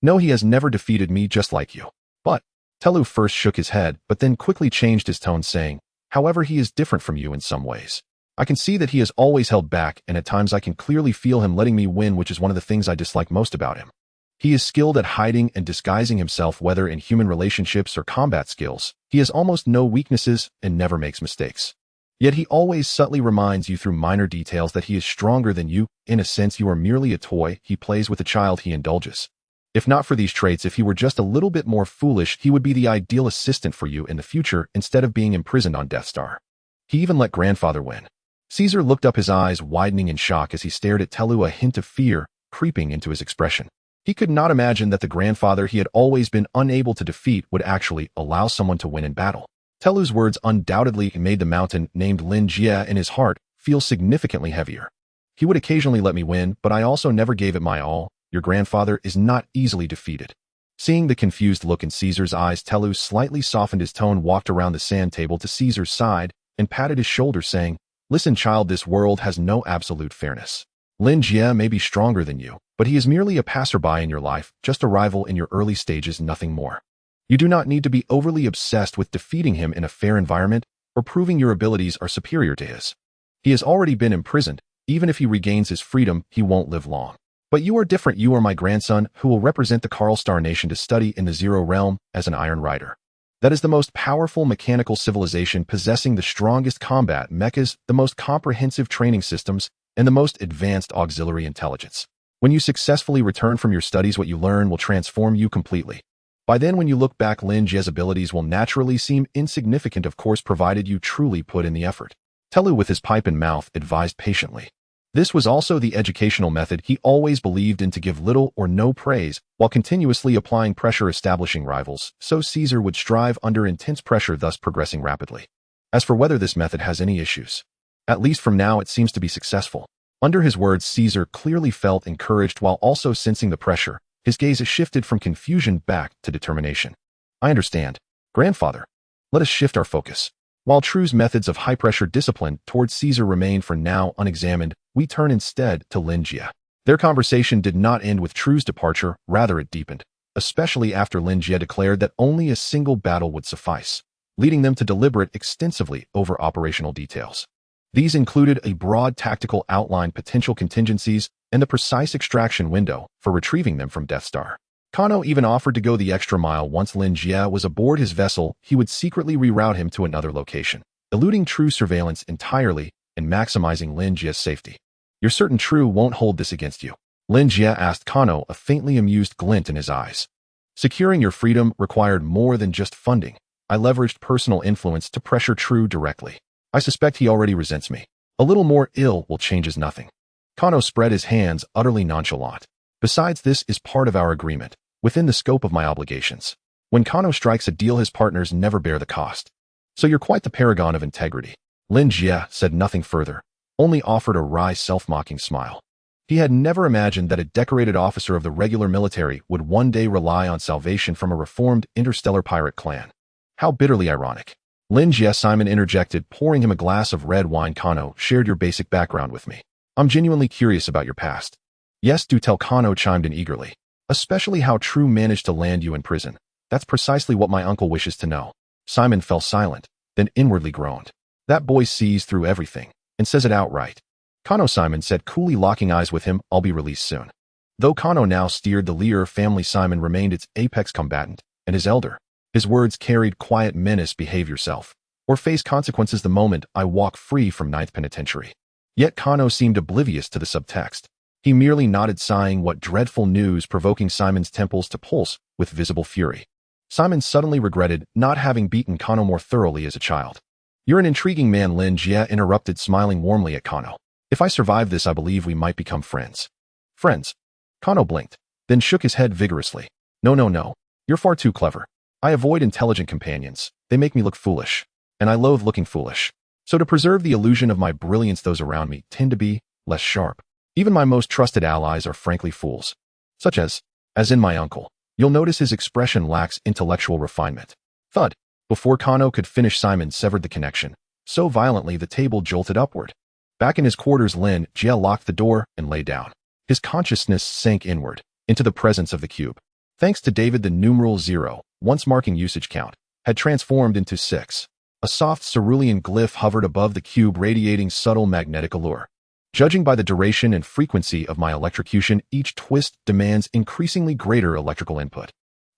Speaker 1: "No, he has never defeated me, just like you." "But..." Telu first shook his head, but then quickly changed his tone, saying, "However, he is different from you in some ways. I can see that he has always held back, and at times I can clearly feel him letting me win, which is one of the things I dislike most about him. He is skilled at hiding and disguising himself, whether in human relationships or combat skills. He has almost no weaknesses and never makes mistakes. Yet he always subtly reminds you through minor details that he is stronger than you. In a sense, you are merely a toy he plays with, a child he indulges. If not for these traits, if he were just a little bit more foolish, he would be the ideal assistant for you in the future instead of being imprisoned on Death Star. He even let grandfather win." Caesar looked up, his eyes widening in shock as he stared at Telu, a hint of fear creeping into his expression. He could not imagine that the grandfather he had always been unable to defeat would actually allow someone to win in battle. Telu's words undoubtedly made the mountain named Lin Jie in his heart feel significantly heavier. "He would occasionally let me win, but I also never gave it my all. Your grandfather is not easily defeated." Seeing the confused look in Caesar's eyes, Telu slightly softened his tone, walked around the sand table to Caesar's side, and patted his shoulder, saying, "Listen, child, this world has no absolute fairness. Lin Jie may be stronger than you, but he is merely a passerby in your life, just a rival in your early stages, nothing more. You do not need to be overly obsessed with defeating him in a fair environment. or proving your abilities are superior to his. He has already been imprisoned. Even if he regains his freedom, he won't live long. But you are different. You are my grandson, who will represent the Karl Star Nation to study in the Zero Realm as an Iron Rider. That is the most powerful mechanical civilization, possessing the strongest combat mechas, the most comprehensive training systems, and the most advanced auxiliary intelligence. When you successfully return from your studies, what you learn will transform you completely. By then, when you look back, Lin Jie's abilities will naturally seem insignificant, of course, provided you truly put in the effort. Telu, with his pipe in mouth, advised patiently. This was also the educational method he always believed in, to give little or no praise, while continuously applying pressure, establishing rivals, so Caesar would strive under intense pressure, thus progressing rapidly. As for whether this method has any issues, at least from now it seems to be successful. Under his words, Caesar clearly felt encouraged while also sensing the pressure. His gaze shifted from confusion back to determination. I understand, grandfather. Let us shift our focus. While True's methods of high-pressure discipline towards Caesar remain for now unexamined, we turn instead to Lin Jie. Their conversation did not end with True's departure, rather it deepened, especially after Lin Jie declared that only a single battle would suffice, leading them to deliberate extensively over operational details. These included a broad tactical outline, potential contingencies, and the precise extraction window for retrieving them from Death Star. Kano even offered to go the extra mile. Once Lin Jie was aboard his vessel, he would secretly reroute him to another location, eluding True surveillance entirely and maximizing Lin Jie's safety. You're certain True won't hold this against you? Lin Jie asked Kano, a faintly amused glint in his eyes. Securing your freedom required more than just funding. I leveraged personal influence to pressure True directly. I suspect he already resents me. A little more ill will change nothing. Kano spread his hands, utterly nonchalant. Besides, this is part of our agreement, within the scope of my obligations. When Kano strikes a deal, his partners never bear the cost. So you're quite the paragon of integrity. Lin Jie said nothing further, only offered a wry, self-mocking smile. He had never imagined that a decorated officer of the regular military would one day rely on salvation from a reformed interstellar pirate clan. How bitterly ironic. Lin Jie, Simon interjected, pouring him a glass of red wine. Kano shared your basic background with me. I'm genuinely curious about your past. Yes, do tell, Kano chimed in eagerly. Especially how True managed to land you in prison. That's precisely what my uncle wishes to know. Simon fell silent, then inwardly groaned. That boy sees through everything, and says it outright. Kano, Simon said coolly, locking eyes with him. I'll be released soon. Though Kano now steered the Lear family, Simon remained its apex combatant, and his elder. His words carried quiet menace. Behave yourself, or face consequences the moment I walk free from 9th Penitentiary. Yet Kano seemed oblivious to the subtext. He merely nodded, sighing. What dreadful news, provoking Simon's temples to pulse with visible fury. Simon suddenly regretted not having beaten Kano more thoroughly as a child. You're an intriguing man, Lin Jie interrupted, smiling warmly at Kano. If I survive this, I believe we might become friends. Friends? Kano blinked, then shook his head vigorously. No. You're far too clever. I avoid intelligent companions. They make me look foolish. And I loathe looking foolish. So to preserve the illusion of my brilliance, those around me tend to be less sharp. Even my most trusted allies are frankly fools. Such as in my uncle. You'll notice his expression lacks intellectual refinement. Thud. Before Kano could finish, Simon severed the connection, so violently the table jolted upward. Back in his quarters, Lin Jie locked the door and lay down. His consciousness sank inward, into the presence of the cube. Thanks to David, the numeral 0, once marking usage count, had transformed into 6. A soft cerulean glyph hovered above the cube, radiating subtle magnetic allure. Judging by the duration and frequency of my electrocution, each twist demands increasingly greater electrical input.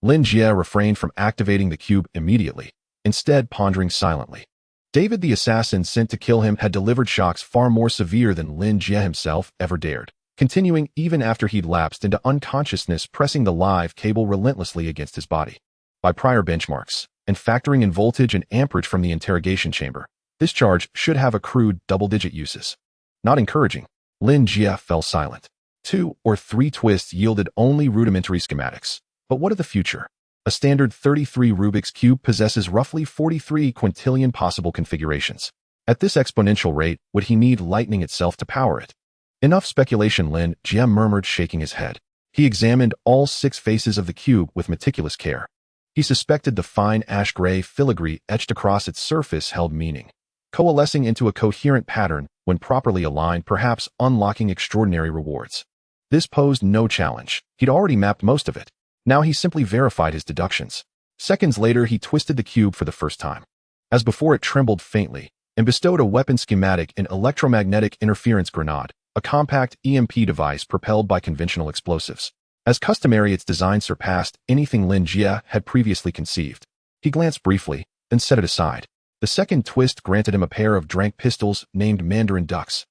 Speaker 1: Lin Jie refrained from activating the cube immediately, instead pondering silently. David, the assassin sent to kill him, had delivered shocks far more severe than Lin Jie himself ever dared, continuing even after he'd lapsed into unconsciousness, pressing the live cable relentlessly against his body. By prior benchmarks, and factoring in voltage and amperage from the interrogation chamber, this charge should have accrued double-digit uses. Not encouraging. Lin Jie fell silent. 2 or 3 twists yielded only rudimentary schematics. But what of the future? A standard 33 Rubik's Cube possesses roughly 43 quintillion possible configurations. At this exponential rate, would he need lightning itself to power it? Enough speculation, Lin Jie murmured, shaking his head. He examined all 6 faces of the cube with meticulous care. He suspected the fine ash-gray filigree etched across its surface held meaning, coalescing into a coherent pattern when properly aligned, perhaps unlocking extraordinary rewards. This posed no challenge. He'd already mapped most of it. Now he simply verified his deductions. Seconds later, he twisted the cube for the first time. As before, it trembled faintly and bestowed a weapon schematic in electromagnetic interference grenade, a compact EMP device propelled by conventional explosives. As customary, its design surpassed anything Lin Jie had previously conceived. He glanced briefly, then set it aside. The second twist granted him a pair of Drank pistols named Mandarin ducks.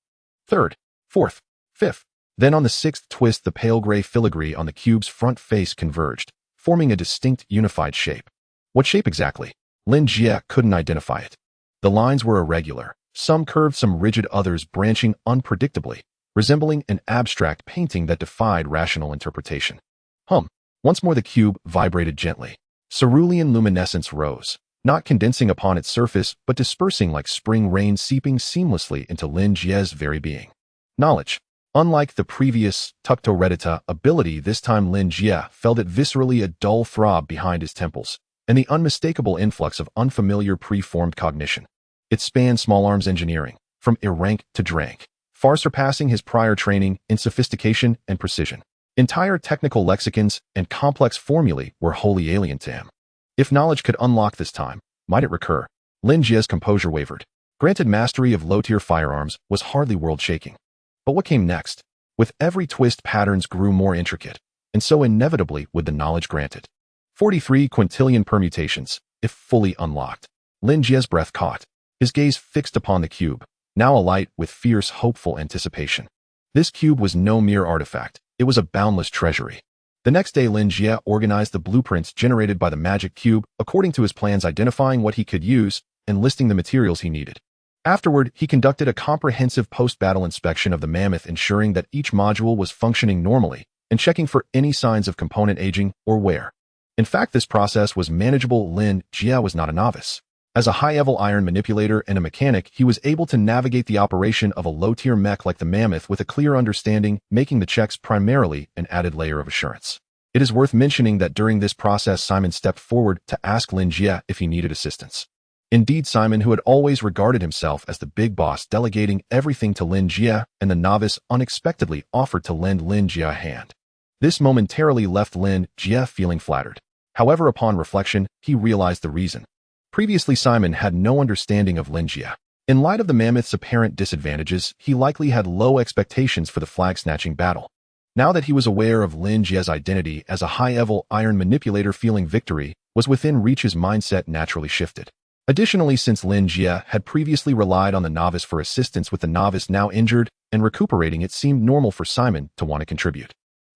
Speaker 1: Third, fourth, fifth. Then on the sixth twist, the pale gray filigree on the cube's front face converged, forming a distinct unified shape. What shape exactly? Lin Jie couldn't identify it. The lines were irregular, some curved, some rigid, others branching unpredictably, resembling an abstract painting that defied rational interpretation. Once more the cube vibrated gently. Cerulean luminescence rose, not condensing upon its surface, but dispersing like spring rain, seeping seamlessly into Lin Jie's very being. Knowledge. Unlike the previous Tukto-Redita ability, this time Lin Jie felt it viscerally, a dull throb behind his temples, and the unmistakable influx of unfamiliar preformed cognition. It spanned small arms engineering, from rank to drank, far surpassing his prior training in sophistication and precision. Entire technical lexicons and complex formulae were wholly alien to him. If knowledge could unlock this time, might it recur? Lin Jie's composure wavered. Granted mastery of low-tier firearms was hardly world-shaking. But what came next? With every twist, patterns grew more intricate, and so inevitably would the knowledge granted. 43 quintillion permutations, if fully unlocked. Lin Jie's breath caught, his gaze fixed upon the cube, now alight with fierce, hopeful anticipation. This cube was no mere artifact, it was a boundless treasury. The next day, Lin Jie organized the blueprints generated by the magic cube according to his plans, identifying what he could use and listing the materials he needed. Afterward, he conducted a comprehensive post-battle inspection of the mammoth, ensuring that each module was functioning normally and checking for any signs of component aging or wear. In fact, this process was manageable. Lin Jie was not a novice. As a high-level iron manipulator and a mechanic, he was able to navigate the operation of a low-tier mech like the mammoth with a clear understanding, making the checks primarily an added layer of assurance. It is worth mentioning that during this process, Simon stepped forward to ask Lin Jie if he needed assistance. Indeed, Simon, who had always regarded himself as the big boss, delegating everything to Lin Jie, and the novice unexpectedly offered to lend Lin Jie a hand. This momentarily left Lin Jie feeling flattered. However, upon reflection, he realized the reason. Previously, Simon had no understanding of Lin Jie. In light of the mammoth's apparent disadvantages, he likely had low expectations for the flag-snatching battle. Now that he was aware of Lin Jie's identity as a high-level iron manipulator, feeling victory was within reach, his mindset naturally shifted. Additionally, since Lin Jie had previously relied on the novice for assistance with the novice now injured and recuperating, it seemed normal for Simon to want to contribute.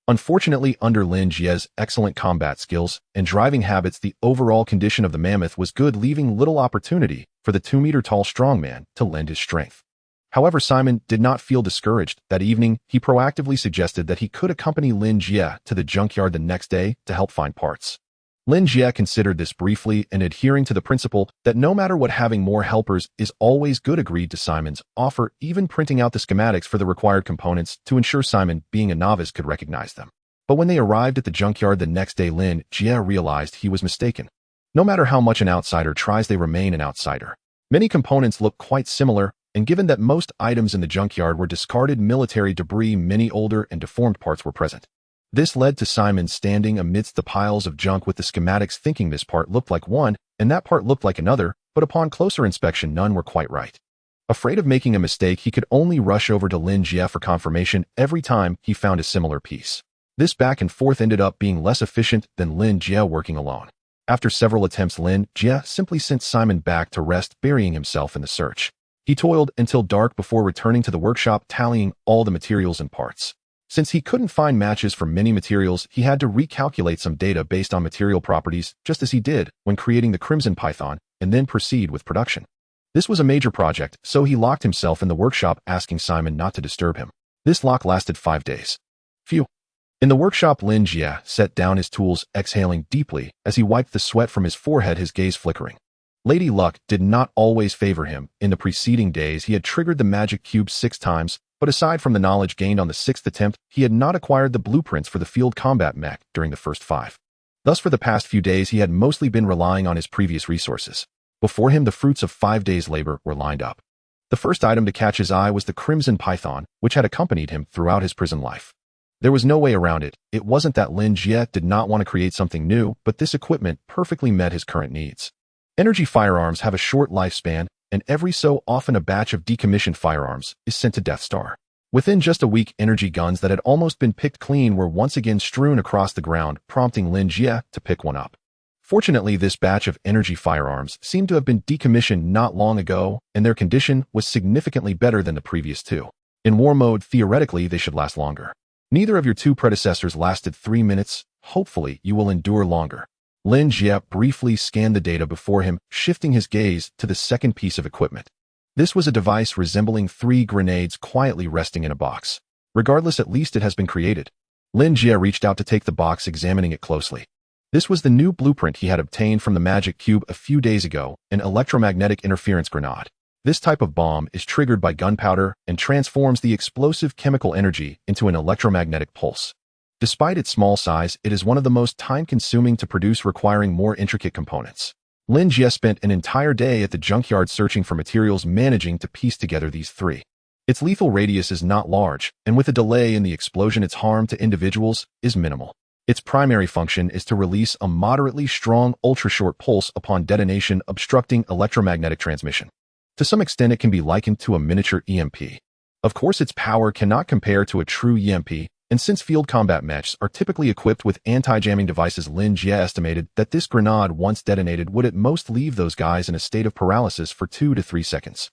Speaker 1: Unfortunately, under Lin Jie's excellent combat skills and driving habits, the overall condition of the mammoth was good, leaving little opportunity for the 2-meter-tall strongman to lend his strength. However, Simon did not feel discouraged. That evening, he proactively suggested that he could accompany Lin Jie to the junkyard the next day to help find parts. Lin Jie considered this briefly and, adhering to the principle that no matter what, having more helpers is always good, agreed to Simon's offer, even printing out the schematics for the required components to ensure Simon, being a novice, could recognize them. But when they arrived at the junkyard the next day, Lin Jie realized he was mistaken. No matter how much an outsider tries, they remain an outsider. Many components look quite similar, and given that most items in the junkyard were discarded military debris, many older and deformed parts were present. This led to Simon standing amidst the piles of junk with the schematics, thinking this part looked like one and that part looked like another, but upon closer inspection, none were quite right. Afraid of making a mistake, he could only rush over to Lin Jie for confirmation every time he found a similar piece. This back and forth ended up being less efficient than Lin Jie working alone. After several attempts, Lin Jie simply sent Simon back to rest, burying himself in the search. He toiled until dark before returning to the workshop, tallying all the materials and parts. Since he couldn't find matches for many materials, he had to recalculate some data based on material properties, just as he did when creating the Crimson Python, and then proceed with production. This was a major project, so he locked himself in the workshop, asking Simon not to disturb him. This lock lasted 5 days. Phew. In the workshop, Lin Jie set down his tools, exhaling deeply as he wiped the sweat from his forehead, his gaze flickering. Lady Luck did not always favor him. In the preceding days, he had triggered the magic cube 6 times, but aside from the knowledge gained on the 6th attempt, he had not acquired the blueprints for the field combat mech during the first 5. Thus, for the past few days, he had mostly been relying on his previous resources. Before him, the fruits of 5 days' labor were lined up. The first item to catch his eye was the Crimson Python, which had accompanied him throughout his prison life. There was no way around it. It wasn't that Lin Jie did not want to create something new, but this equipment perfectly met his current needs. Energy firearms have a short lifespan, and every so often a batch of decommissioned firearms is sent to Death Star. Within just a week, energy guns that had almost been picked clean were once again strewn across the ground, prompting Lin Jie to pick one up. Fortunately, this batch of energy firearms seemed to have been decommissioned not long ago, and their condition was significantly better than the previous two. In war mode, theoretically, they should last longer. Neither of your two predecessors lasted 3 minutes. Hopefully, you will endure longer. Lin Jie briefly scanned the data before him, shifting his gaze to the second piece of equipment. This was a device resembling 3 grenades quietly resting in a box. Regardless, at least it has been created. Lin Jie reached out to take the box, examining it closely. This was the new blueprint he had obtained from the magic cube a few days ago, an electromagnetic interference grenade. This type of bomb is triggered by gunpowder and transforms the explosive chemical energy into an electromagnetic pulse. Despite its small size, it is one of the most time-consuming to produce, requiring more intricate components. Lin Jie spent an entire day at the junkyard searching for materials, managing to piece together these 3. Its lethal radius is not large, and with a delay in the explosion, its harm to individuals is minimal. Its primary function is to release a moderately strong ultra-short pulse upon detonation, obstructing electromagnetic transmission. To some extent, it can be likened to a miniature EMP. Of course, its power cannot compare to a true EMP, and since field combat mechs are typically equipped with anti-jamming devices, Lin Jie estimated that this grenade, once detonated, would at most leave those guys in a state of paralysis for 2 to 3 seconds.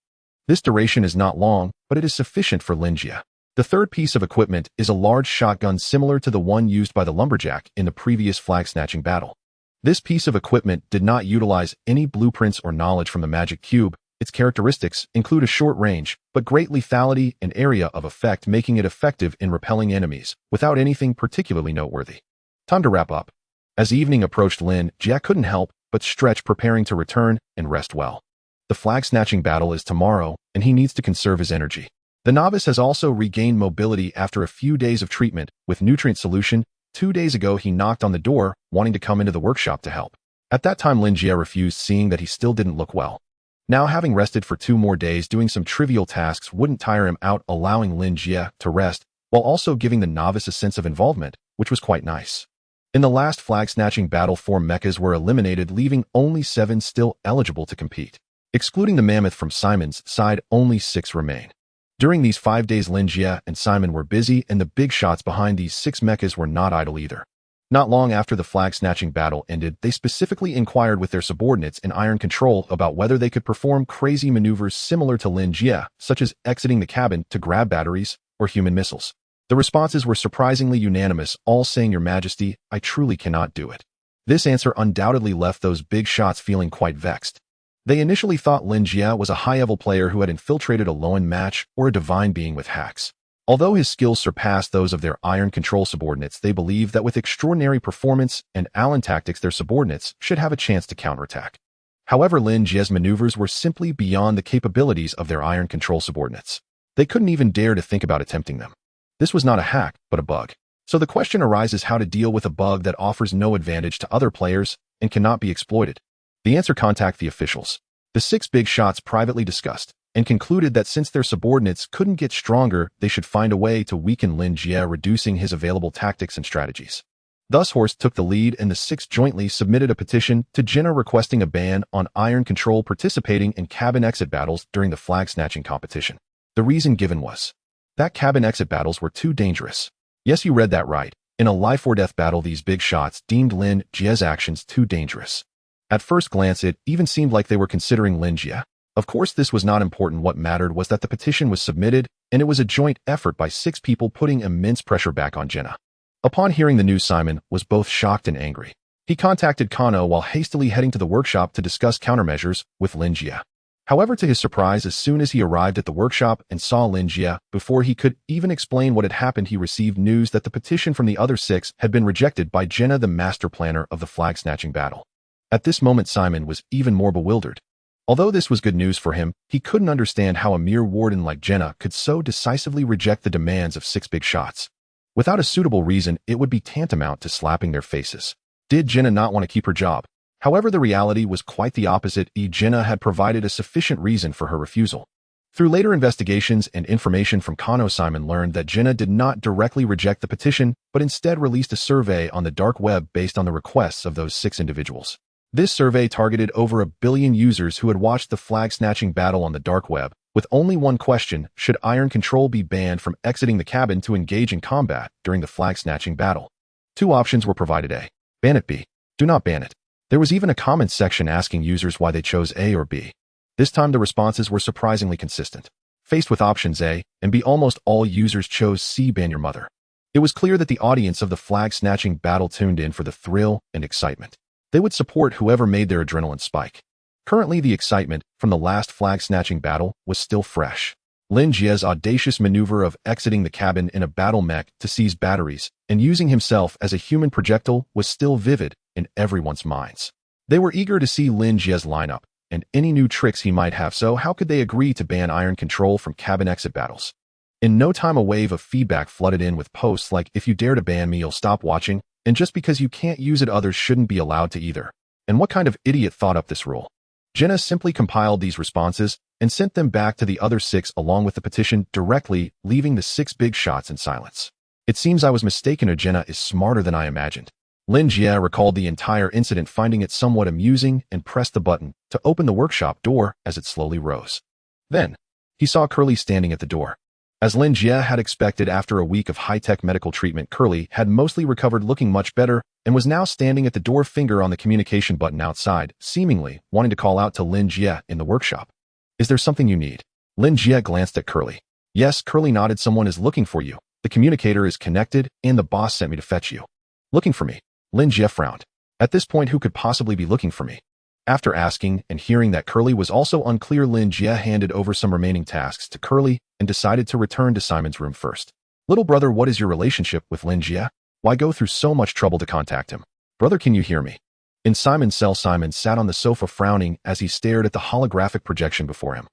Speaker 1: This duration is not long, but it is sufficient for Lin Jie. The third piece of equipment is a large shotgun similar to the one used by the lumberjack in the previous flag-snatching battle. This piece of equipment did not utilize any blueprints or knowledge from the magic cube. Its characteristics include a short range, but great lethality and area of effect, making it effective in repelling enemies, without anything particularly noteworthy. Time to wrap up. As evening approached, Lin Jie couldn't help but stretch, preparing to return and rest well. The flag-snatching battle is tomorrow, and he needs to conserve his energy. The novice has also regained mobility after a few days of treatment with nutrient solution. 2 days ago, he knocked on the door, wanting to come into the workshop to help. At that time, Lin Jie refused, seeing that he still didn't look well. Now, having rested for 2 more days, doing some trivial tasks wouldn't tire him out, allowing Lin Jie to rest, while also giving the novice a sense of involvement, which was quite nice. In the last flag-snatching battle, 4 mechas were eliminated, leaving only 7 still eligible to compete. Excluding the mammoth from Simon's side, only 6 remain. During these 5 days, Lin Jie and Simon were busy, and the big shots behind these 6 mechas were not idle either. Not long after the flag-snatching battle ended, they specifically inquired with their subordinates in Iron Control about whether they could perform crazy maneuvers similar to Lin Jie, such as exiting the cabin to grab batteries or human missiles. The responses were surprisingly unanimous, all saying, "Your Majesty, I truly cannot do it." This answer undoubtedly left those big shots feeling quite vexed. They initially thought Lin Jie was a high-level player who had infiltrated a low-end match or a divine being with hacks. Although his skills surpassed those of their Iron Control subordinates, they believed that with extraordinary performance and Allen tactics, their subordinates should have a chance to counterattack. However, Lin Jie's maneuvers were simply beyond the capabilities of their Iron Control subordinates. They couldn't even dare to think about attempting them. This was not a hack, but a bug. So the question arises how to deal with a bug that offers no advantage to other players and cannot be exploited. The answer: contact the officials. The 6 big shots privately discussed and concluded that since their subordinates couldn't get stronger, they should find a way to weaken Lin Jie, reducing his available tactics and strategies. Thus, Horst took the lead, and the 6 jointly submitted a petition to Jenna requesting a ban on Iron Control participating in cabin exit battles during the flag-snatching competition. The reason given was that cabin exit battles were too dangerous. Yes, you read that right. In a life-or-death battle, these big shots deemed Lin Jie's actions too dangerous. At first glance, it even seemed like they were considering Lin Jie. Of course, this was not important. What mattered was that the petition was submitted, and it was a joint effort by 6 people, putting immense pressure back on Jenna. Upon hearing the news, Simon was both shocked and angry. He contacted Kano while hastily heading to the workshop to discuss countermeasures with Lin Jie. However, to his surprise, as soon as he arrived at the workshop and saw Lin Jie, before he could even explain what had happened, he received news that the petition from the other 6 had been rejected by Jenna, the master planner of the flag-snatching battle. At this moment, Simon was even more bewildered. Although this was good news for him, he couldn't understand how a mere warden like Jenna could so decisively reject the demands of 6 big shots. Without a suitable reason, it would be tantamount to slapping their faces. Did Jenna not want to keep her job? However, the reality was quite the opposite. Jenna had provided a sufficient reason for her refusal. Through later investigations and information from Kano, Simon learned that Jenna did not directly reject the petition, but instead released a survey on the dark web based on the requests of those 6 individuals. This survey targeted over 1 billion users who had watched the flag-snatching battle on the dark web, with only one question: should Iron Control be banned from exiting the cabin to engage in combat during the flag-snatching battle? 2 options were provided: A. Ban it. B. Do not ban it. There was even a comments section asking users why they chose A or B. This time the responses were surprisingly consistent. Faced with options A and B, almost all users chose C. Ban your mother. It was clear that the audience of the flag-snatching battle tuned in for the thrill and excitement. They would support whoever made their adrenaline spike. Currently, the excitement from the last flag-snatching battle was still fresh. Lin Jie's audacious maneuver of exiting the cabin in a battle mech to seize batteries and using himself as a human projectile was still vivid in everyone's minds. They were eager to see Lin Jie's lineup and any new tricks he might have, so how could they agree to ban Iron Control from cabin exit battles? In no time, a wave of feedback flooded in with posts like, "If you dare to ban me, you'll stop watching, and just because you can't use it, others shouldn't be allowed to either. And what kind of idiot thought up this rule?" Jenna simply compiled these responses and sent them back to the other 6 along with the petition directly, leaving the 6 big shots in silence. "It seems I was mistaken. Jenna is smarter than I imagined." Lin Jie recalled the entire incident, finding it somewhat amusing, and pressed the button to open the workshop door as it slowly rose. Then, he saw Curly standing at the door. As Lin Jie had expected, after a week of high-tech medical treatment, Curly had mostly recovered, looking much better, and was now standing at the door, finger on the communication button outside, seemingly wanting to call out to Lin Jie in the workshop. "Is there something you need?" Lin Jie glanced at Curly. "Yes," Curly nodded. "Someone is looking for you. The communicator is connected, and the boss sent me to fetch you." "Looking for me?" Lin Jie frowned. At this point, who could possibly be looking for me? After asking and hearing that Curly was also unclear, Lin Jie handed over some remaining tasks to Curly and decided to return to Simon's room first. "Little brother, what is your relationship with Lin Jie? Why go through so much trouble to contact him? Brother, can you hear me?" In Simon's cell, Simon sat on the sofa frowning as he stared at the holographic projection before him.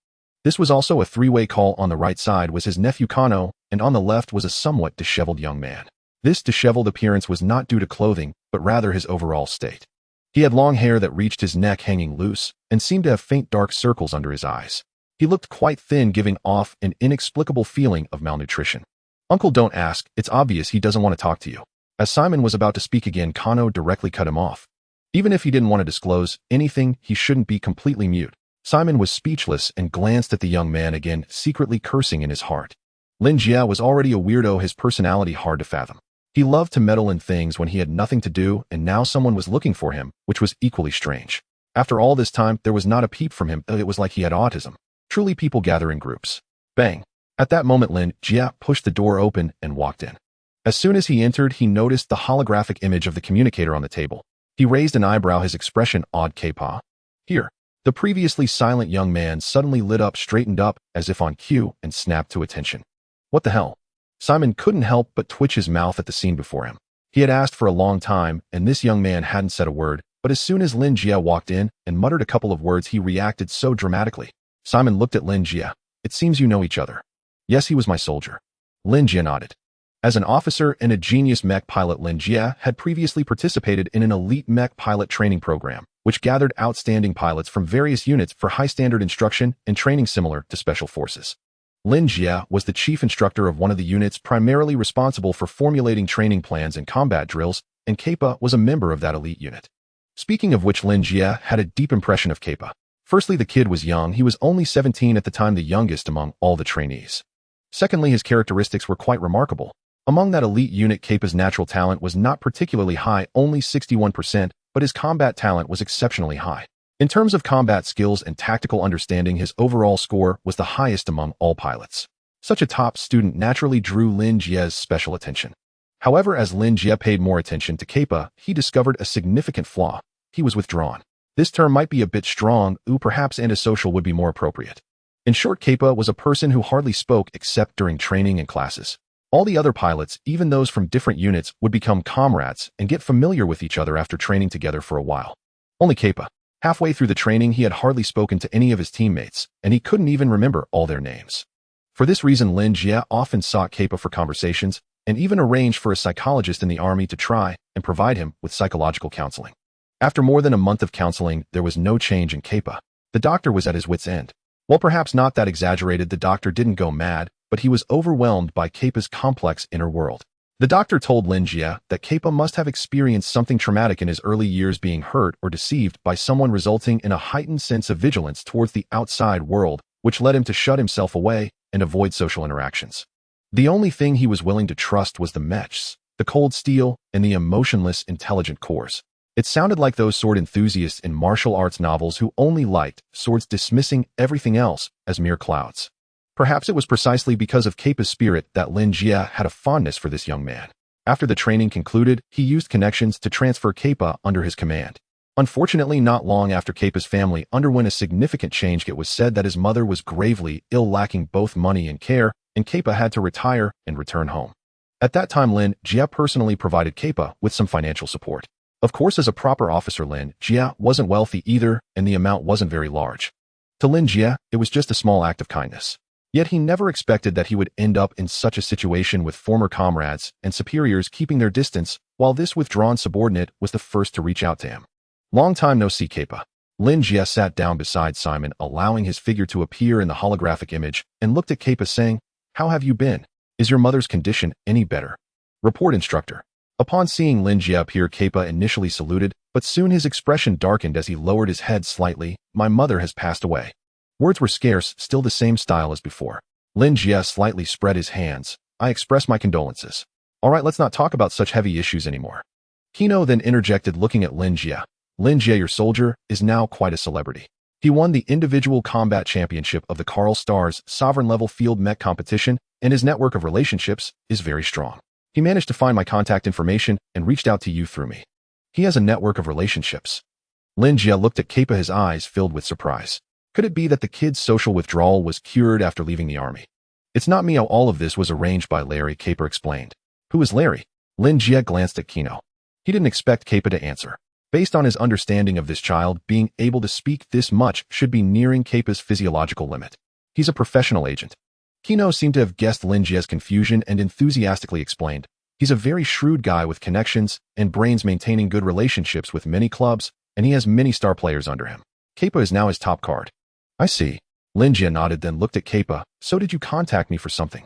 Speaker 1: This was also a 3-way call. On the right side was his nephew Kano, and on the left was a somewhat disheveled young man. This disheveled appearance was not due to clothing, but rather his overall state. He had long hair that reached his neck, hanging loose, and seemed to have faint dark circles under his eyes. He looked quite thin, giving off an inexplicable feeling of malnutrition. "Uncle, don't ask. It's obvious he doesn't want to talk to you." As Simon was about to speak again, Kano directly cut him off. Even if he didn't want to disclose anything, he shouldn't be completely mute. Simon was speechless and glanced at the young man again, secretly cursing in his heart. Lin Jie was already a weirdo, his personality hard to fathom. He loved to meddle in things when he had nothing to do, and now someone was looking for him, which was equally strange. After all this time, there was not a peep from him. It was like he had autism. Truly, people gather in groups. Bang! At that moment, Lin Jie pushed the door open and walked in. As soon as he entered, he noticed the holographic image of the communicator on the table. He raised an eyebrow, his expression odd. "K-pa? Here." The previously silent young man suddenly lit up, straightened up as if on cue, and snapped to attention. "What the hell?" Simon couldn't help but twitch his mouth at the scene before him. He had asked for a long time, and this young man hadn't said a word, but as soon as Lin Jie walked in and muttered a couple of words, he reacted so dramatically. Simon looked at Lin Jie. "It seems you know each other." "Yes, he was my soldier." Lin Jie nodded. As an officer and a genius mech pilot, Lin Jie had previously participated in an elite mech pilot training program, which gathered outstanding pilots from various units for high-standard instruction and training similar to special forces. Lin Jie was the chief instructor of one of the units primarily responsible for formulating training plans and combat drills, and K-pa was a member of that elite unit. Speaking of which, Lin Jie had a deep impression of K-pa. Firstly, the kid was young. He was only 17 at the time, the youngest among all the trainees. Secondly, his characteristics were quite remarkable. Among that elite unit, K-pa's natural talent was not particularly high, only 61%, but his combat talent was exceptionally high. In terms of combat skills and tactical understanding, his overall score was the highest among all pilots. Such a top student naturally drew Lin Jie's special attention. However, as Lin Jie paid more attention to K-pa, he discovered a significant flaw. He was withdrawn. This term might be a bit strong, perhaps antisocial would be more appropriate. In short, K-pa was a person who hardly spoke except during training and classes. All the other pilots, even those from different units, would become comrades and get familiar with each other after training together for a while. Only K-pa. Halfway through the training, he had hardly spoken to any of his teammates, and he couldn't even remember all their names. For this reason, Lin Jie often sought K-pa for conversations, and even arranged for a psychologist in the army to try and provide him with psychological counseling. After more than a month of counseling, there was no change in K-pa. The doctor was at his wit's end. While perhaps not that exaggerated, the doctor didn't go mad, but he was overwhelmed by K-pa's complex inner world. The doctor told Lin Jie that Kappa must have experienced something traumatic in his early years, being hurt or deceived by someone, resulting in a heightened sense of vigilance towards the outside world, which led him to shut himself away and avoid social interactions. The only thing he was willing to trust was the mechs, the cold steel, and the emotionless, intelligent cores. It sounded like those sword enthusiasts in martial arts novels who only liked swords, dismissing everything else as mere clouds. Perhaps it was precisely because of Kappa's spirit that Lin Jie had a fondness for this young man. After the training concluded, he used connections to transfer Kappa under his command. Unfortunately, not long after Kappa's family underwent a significant change, it was said that his mother was gravely ill, lacking both money and care, and Kappa had to retire and return home. At that time, Lin Jie personally provided Kappa with some financial support. Of course, as a proper officer, Lin Jie wasn't wealthy either, and the amount wasn't very large. To Lin Jie, it was just a small act of kindness. Yet he never expected that he would end up in such a situation, with former comrades and superiors keeping their distance, while this withdrawn subordinate was the first to reach out to him. Long time no see, Kappa. Lin Jie sat down beside Simon, allowing his figure to appear in the holographic image, and looked at Kappa, saying, "How have you been? Is your mother's condition any better?" Report, instructor. Upon seeing Lin Jie appear, Kappa initially saluted, but soon his expression darkened as he lowered his head slightly. "My mother has passed away." Words were scarce, still the same style as before. Lin Jie slightly spread his hands. "I express my condolences." "All right, let's not talk about such heavy issues anymore." Kino then interjected, looking at Lin Jie. "Lin Jie, your soldier, is now quite a celebrity. He won the individual combat championship of the Karl Stars sovereign-level field mech competition, and his network of relationships is very strong. He managed to find my contact information and reached out to you through me. He has a network of relationships." Lin Jie looked at Kappa, his eyes filled with surprise. Could it be that the kid's social withdrawal was cured after leaving the army? "It's not me. All of this was arranged by Larry," Kappa explained. "Who is Larry?" Lin Jie glanced at Kino. He didn't expect Kappa to answer. Based on his understanding of this child, being able to speak this much should be nearing Kappa's physiological limit. "He's a professional agent." Kino seemed to have guessed Lin Jie's confusion and enthusiastically explained. "He's a very shrewd guy with connections and brains, maintaining good relationships with many clubs, and he has many star players under him. Kappa is now his top card." "I see." Lin Jie nodded, then looked at Kappa. "So did you contact me for something?"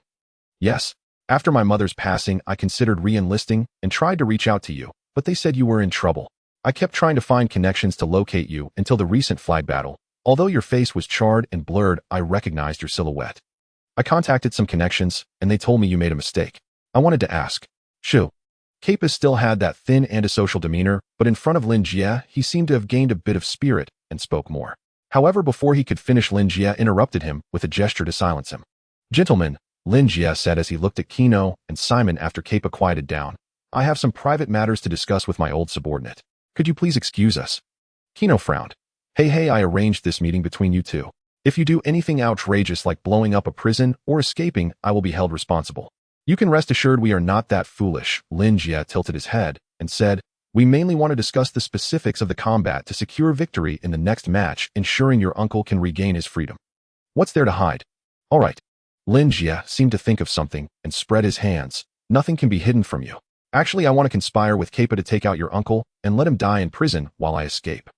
Speaker 1: "Yes. After my mother's passing, I considered re-enlisting and tried to reach out to you, but they said you were in trouble. I kept trying to find connections to locate you until the recent flag battle. Although your face was charred and blurred, I recognized your silhouette. I contacted some connections, and they told me you made a mistake. I wanted to ask." "Shoo." Kappa still had that thin, antisocial demeanor, but in front of Lin Jie, he seemed to have gained a bit of spirit and spoke more. However, before he could finish, Lin Jie interrupted him with a gesture to silence him. "Gentlemen," Lin Jie said as he looked at Kino and Simon after Kappa quieted down, "I have some private matters to discuss with my old subordinate. Could you please excuse us?" Kino frowned. Hey, I arranged this meeting between you two. If you do anything outrageous like blowing up a prison or escaping, I will be held responsible. You can rest assured we are not that foolish." Lin Jie tilted his head and said, "We mainly want to discuss the specifics of the combat to secure victory in the next match, ensuring your uncle can regain his freedom. What's there to hide?" "All right." Lin Jie seemed to think of something and spread his hands. "Nothing can be hidden from you. Actually, I want to conspire with Kappa to take out your uncle and let him die in prison while I escape.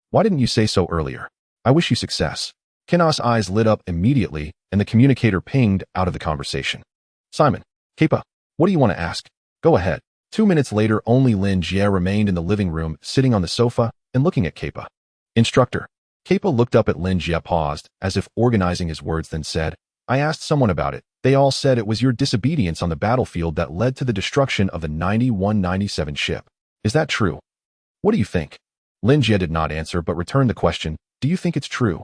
Speaker 1: Why didn't you say so earlier? I wish you success." Kino's eyes lit up immediately, and the communicator pinged out of the conversation. "Simon, Kappa, what do you want to ask? Go ahead." 2 minutes later, only Lin Jie remained in the living room, sitting on the sofa and looking at Kappa. "Instructor." Kappa looked up at Lin Jie, paused, as if organizing his words, then said, "I asked someone about it. They all said it was your disobedience on the battlefield that led to the destruction of the 9197 ship. Is that true? What do you think?" Lin Jie did not answer, but returned the question, "Do you think it's true?"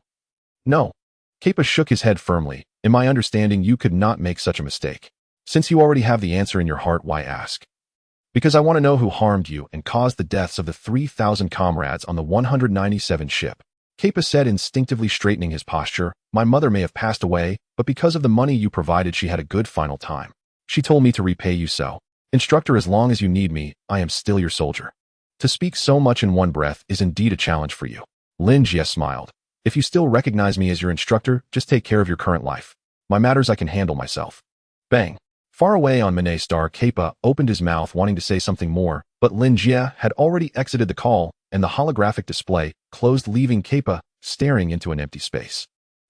Speaker 1: "No." Kappa shook his head firmly. "In my understanding, you could not make such a mistake. Since you already have the answer in your heart, why ask?" "Because I want to know who harmed you and caused the deaths of the 3,000 comrades on the 197 ship." Kappa said, instinctively straightening his posture. "My mother may have passed away, but because of the money you provided, she had a good final time. She told me to repay you, so, instructor, as long as you need me, I am still your soldier." To speak so much in one breath is indeed a challenge for you. Lin Jie smiled. "If you still recognize me as your instructor, just take care of your current life. My matters I can handle myself." Bang. Far away on Mech+no star, Kappa opened his mouth wanting to say something more, but Lin Jie had already exited the call, and the holographic display closed, leaving Kappa staring into an empty space.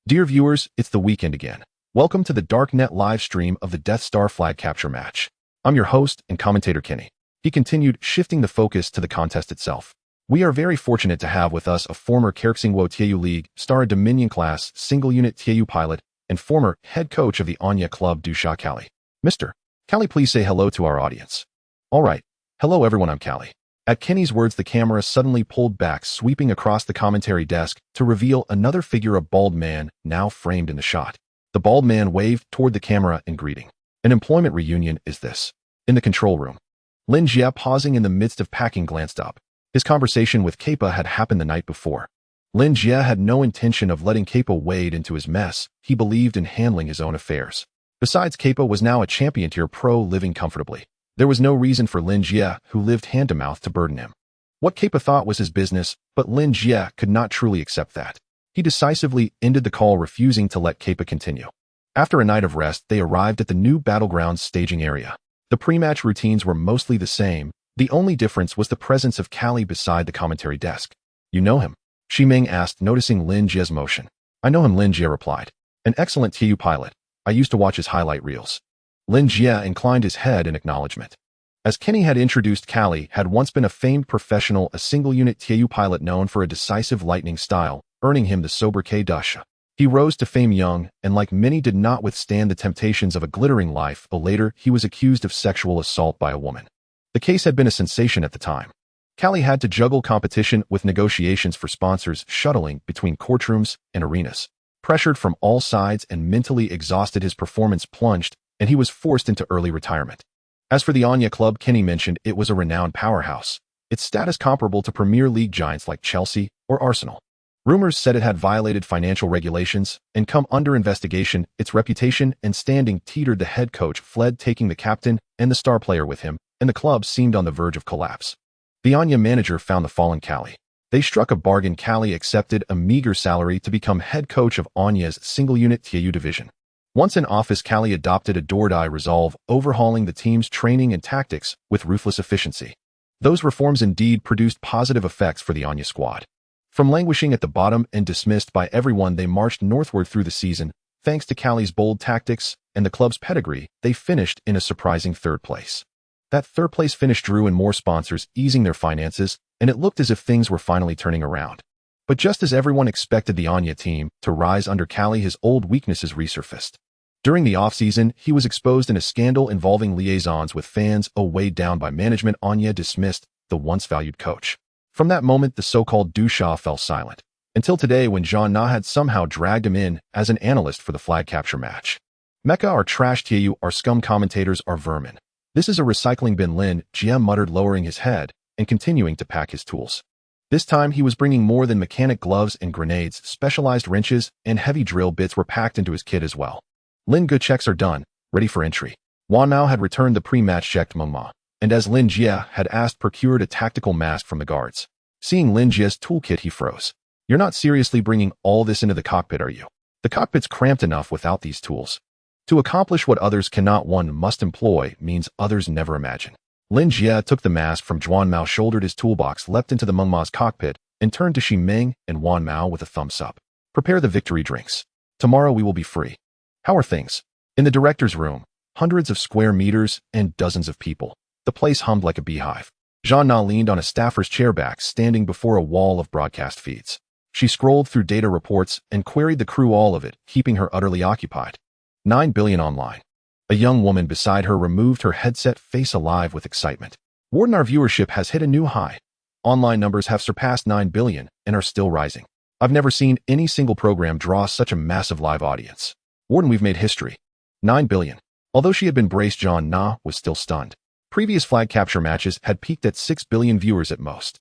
Speaker 1: Dear viewers, it's the weekend again. Welcome to the Darknet live stream of the Death Star flag capture match. I'm your host and commentator Kenny. He continued, shifting the focus to the contest itself. We are very fortunate to have with us a former Kerksingwo Tieyu League star Dominion-class single-unit Tieyu pilot and former head coach of the Anya Club Dusha Kali. Mr. Kali, please say hello to our audience. All right. Hello everyone, I'm Kali. At Kenny's words, the camera suddenly pulled back, sweeping across the commentary desk to reveal another figure, a bald man, now framed in the shot. The bald man waved toward the camera in greeting. An employment reunion is this. In the control room. Lin Jie, pausing in the midst of packing, glanced up. His conversation with Kappa had happened the night before. Lin Jie had no intention of letting Kappa wade into his mess. He believed in handling his own affairs. Besides, Kappa was now a champion-tier pro living comfortably. There was no reason for Lin Jie, who lived hand-to-mouth, to burden him. What Kappa thought was his business, but Lin Jie could not truly accept that. He decisively ended the call, refusing to let Kappa continue. After a night of rest, they arrived at the new Battlegrounds staging area. The pre-match routines were mostly the same. The only difference was the presence of Kali beside the commentary desk. You know him? Shimeng asked, noticing Lin Jie's motion. I know him, Lin Jie replied. An excellent TU pilot. I used to watch his highlight reels. Lin Jie inclined his head in acknowledgement. As Kenny had introduced, Kali had once been a famed professional, a single-unit TU pilot known for a decisive lightning style, earning him the sobriquet Dusha. He rose to fame young, and like many did not withstand the temptations of a glittering life, but later he was accused of sexual assault by a woman. The case had been a sensation at the time. Kali had to juggle competition with negotiations for sponsors, shuttling between courtrooms and arenas. Pressured from all sides and mentally exhausted, his performance plunged, and he was forced into early retirement. As for the Anya Club, Kenny mentioned it was a renowned powerhouse, its status comparable to Premier League giants like Chelsea or Arsenal. Rumors said it had violated financial regulations and come under investigation. Its reputation and standing teetered. The head coach fled, taking the captain and the star player with him, and the club seemed on the verge of collapse. The Anya manager found the fallen Kali. They struck a bargain. Kali accepted a meager salary to become head coach of Anya's single-unit TU division. Once in office, Kali adopted a do-or-die resolve, overhauling the team's training and tactics with ruthless efficiency. Those reforms indeed produced positive effects for the Anya squad. From languishing at the bottom and dismissed by everyone, they marched northward through the season. Thanks to Kali's bold tactics and the club's pedigree, they finished in a surprising third place. That third place finish drew in more sponsors, easing their finances, and it looked as if things were finally turning around. But just as everyone expected the Anya team to rise under Kali, his old weaknesses resurfaced. During the off-season, he was exposed in a scandal involving liaisons with fans. Weighed down by management, Anya dismissed the once valued coach. From that moment, the so-called Dusha fell silent, until today when Jean-Na had somehow dragged him in as an analyst for the flag capture match. Mecha are trash, TU are scum, commentators are vermin. This is a recycling bin, Lin Jie muttered, lowering his head and continuing to pack his tools. This time he was bringing more than mechanic gloves and grenades. Specialized wrenches and heavy drill bits were packed into his kit as well. Lin, good checks are done, ready for entry. Wan Mao had returned the pre-match check to Meng, and as Lin Jie had asked, procured a tactical mask from the guards. Seeing Lin Jie's toolkit, he froze. You're not seriously bringing all this into the cockpit, are you? The cockpit's cramped enough without these tools. To accomplish what others cannot, one must employ means others never imagine. Lin Jie took the mask from Juan Mao, shouldered his toolbox, leapt into the Meng Ma's cockpit, and turned to Shimeng and Wan Mao with a thumbs up. Prepare the victory drinks. Tomorrow we will be free. How are things? In the director's room, hundreds of square meters and dozens of people. The place hummed like a beehive. Jean-Na leaned on a staffer's chair back, standing before a wall of broadcast feeds. She scrolled through data reports and queried the crew, all of it, keeping her utterly occupied. 9 billion online. A young woman beside her removed her headset, face alive with excitement. Warden, our viewership has hit a new high. Online numbers have surpassed 9 billion and are still rising. I've never seen any single program draw such a massive live audience. Warden, we've made history. 9 billion. Although she had been braced, Jean-Na was still stunned. Previous flag capture matches had peaked at 6 billion viewers at most.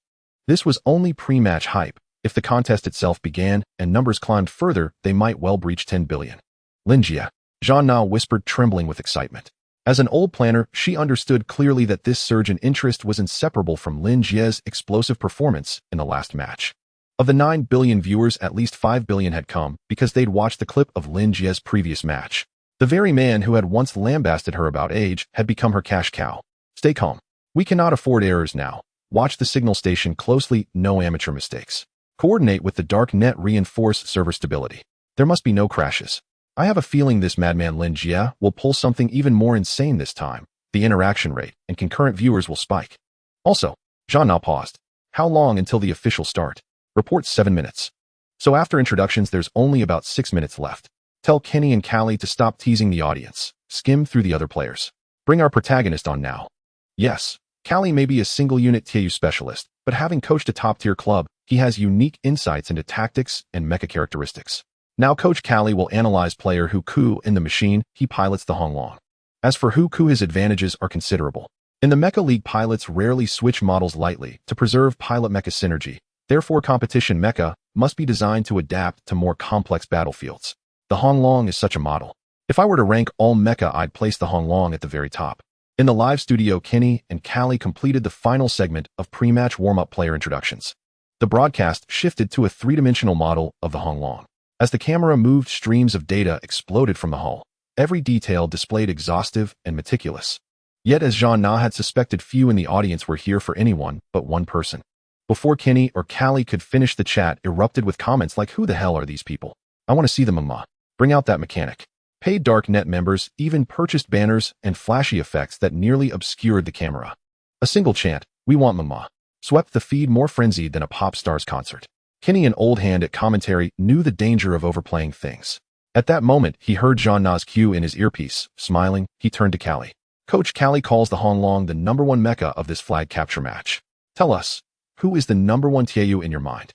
Speaker 1: This was only pre-match hype. If the contest itself began and numbers climbed further, they might well breach 10 billion. Lin Jie, Jean-Na whispered, trembling with excitement. As an old planner, she understood clearly that this surge in interest was inseparable from Lin Jie's explosive performance in the last match. Of the 9 billion viewers, at least 5 billion had come because they'd watched the clip of Lin Jie's previous match. The very man who had once lambasted her about age had become her cash cow. Stay calm. We cannot afford errors now. Watch the signal station closely, no amateur mistakes. Coordinate with the dark net, reinforce server stability. There must be no crashes. I have a feeling this madman Lin Jie will pull something even more insane this time. the interaction rate and concurrent viewers will spike. Also, Jean now paused. How long until the official start? Reports 7 minutes. So after introductions, there's only about 6 minutes left. Tell Kenny and Callie to stop teasing the audience. Skim through the other players. Bring our protagonist on now. Yes, Callie may be a single-unit TAU specialist, but having coached a top-tier club, he has unique insights into tactics and mecha characteristics. Now Coach Callie will analyze player Hu Ku in the machine he pilots the Honglong. As for Hu Ku, his advantages are considerable. In the Mecha League, pilots rarely switch models lightly to preserve pilot-mecha synergy. Therefore, competition mecha must be designed to adapt to more complex battlefields. The Honglong is such a model. If I were to rank all mecha, I'd place the Honglong at the very top. In the live studio, Kenny and Callie completed the final segment of pre-match warm-up player introductions. The broadcast shifted to a three-dimensional model of the Honglong. As the camera moved, streams of data exploded from the hull. Every detail displayed exhaustive and meticulous. Yet, as Jean Na had suspected, few in the audience were here for anyone but one person. Before Kenny or Callie could finish, the chat erupted with comments like, "Who the hell are these people? I want to see them, mama. Bring out that mechanic." Paid Darknet members even purchased banners and flashy effects that nearly obscured the camera. A single chant, "We want mama," swept the feed, more frenzied than a pop star's concert. Kenny, an old hand at commentary, knew the danger of overplaying things. At that moment, he heard Jean Na's cue in his earpiece. Smiling, he turned to Callie. "Coach, Callie calls the Honglong the #1 mecha of this flag capture match. Tell us, who is the #1 TAU in your mind?"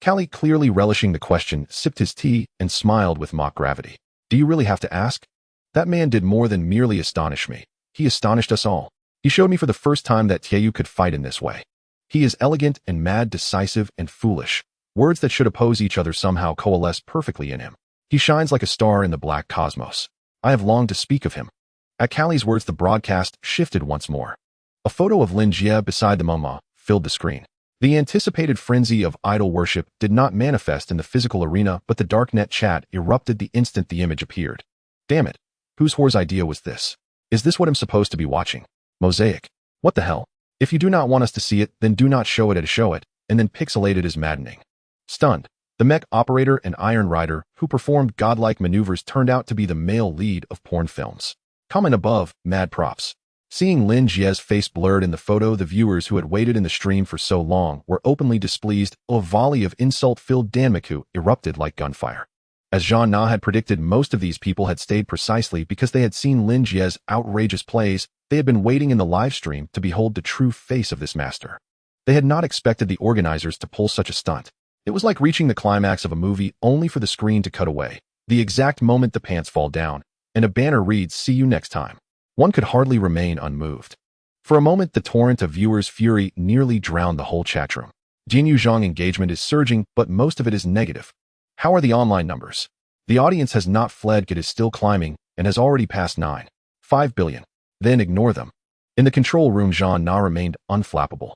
Speaker 1: Callie, clearly relishing the question, sipped his tea and smiled with mock gravity. "Do you really have to ask? That man did more than merely astonish me. He astonished us all. He showed me for the first time that TAU could fight in this way. He is elegant and mad, decisive and foolish. Words that should oppose each other somehow coalesce perfectly in him. He shines like a star in the black cosmos. I have longed to speak of him." At Callie's words, the broadcast shifted once more. A photo of Lin Jie beside the mama filled the screen. The anticipated frenzy of idol worship did not manifest in the physical arena, but the darknet chat erupted the instant the image appeared. Damn it. Whose whore's idea was this? Is this what I'm supposed to be watching? Mosaic. What the hell? If you do not want us to see it, then do not show it, and then pixelated is maddening. Stunned, the mech operator and Iron Rider, who performed godlike maneuvers, turned out to be the male lead of porn films. Comment above, mad props. Seeing Lin Jie's face blurred in the photo, the viewers who had waited in the stream for so long were openly displeased. A volley of insult-filled danmaku erupted like gunfire. As Jean Na had predicted, most of these people had stayed precisely because they had seen Lin Jie's outrageous plays. They had been waiting in the live stream to behold the true face of this master. They had not expected the organizers to pull such a stunt. It was like reaching the climax of a movie only for the screen to cut away. The exact moment the pants fall down, and a banner reads, "See you next time." One could hardly remain unmoved. For a moment, the torrent of viewers' fury nearly drowned the whole chatroom. Jinyu Zhang engagement is surging, but most of it is negative. How are the online numbers? The audience has not fled, it is still climbing, and has already passed 9.5 billion. Then ignore them. In the control room, Jean Na remained unflappable.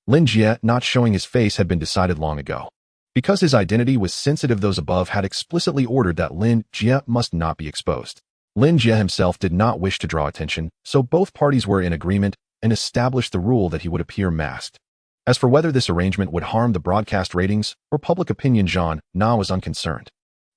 Speaker 1: Lin Jie not showing his face had been decided long ago. Because his identity was sensitive, those above had explicitly ordered that Lin Jie must not be exposed. Lin Jie himself did not wish to draw attention, so both parties were in agreement and established the rule that he would appear masked. As for whether this arrangement would harm the broadcast ratings or public opinion, Jean Na was unconcerned.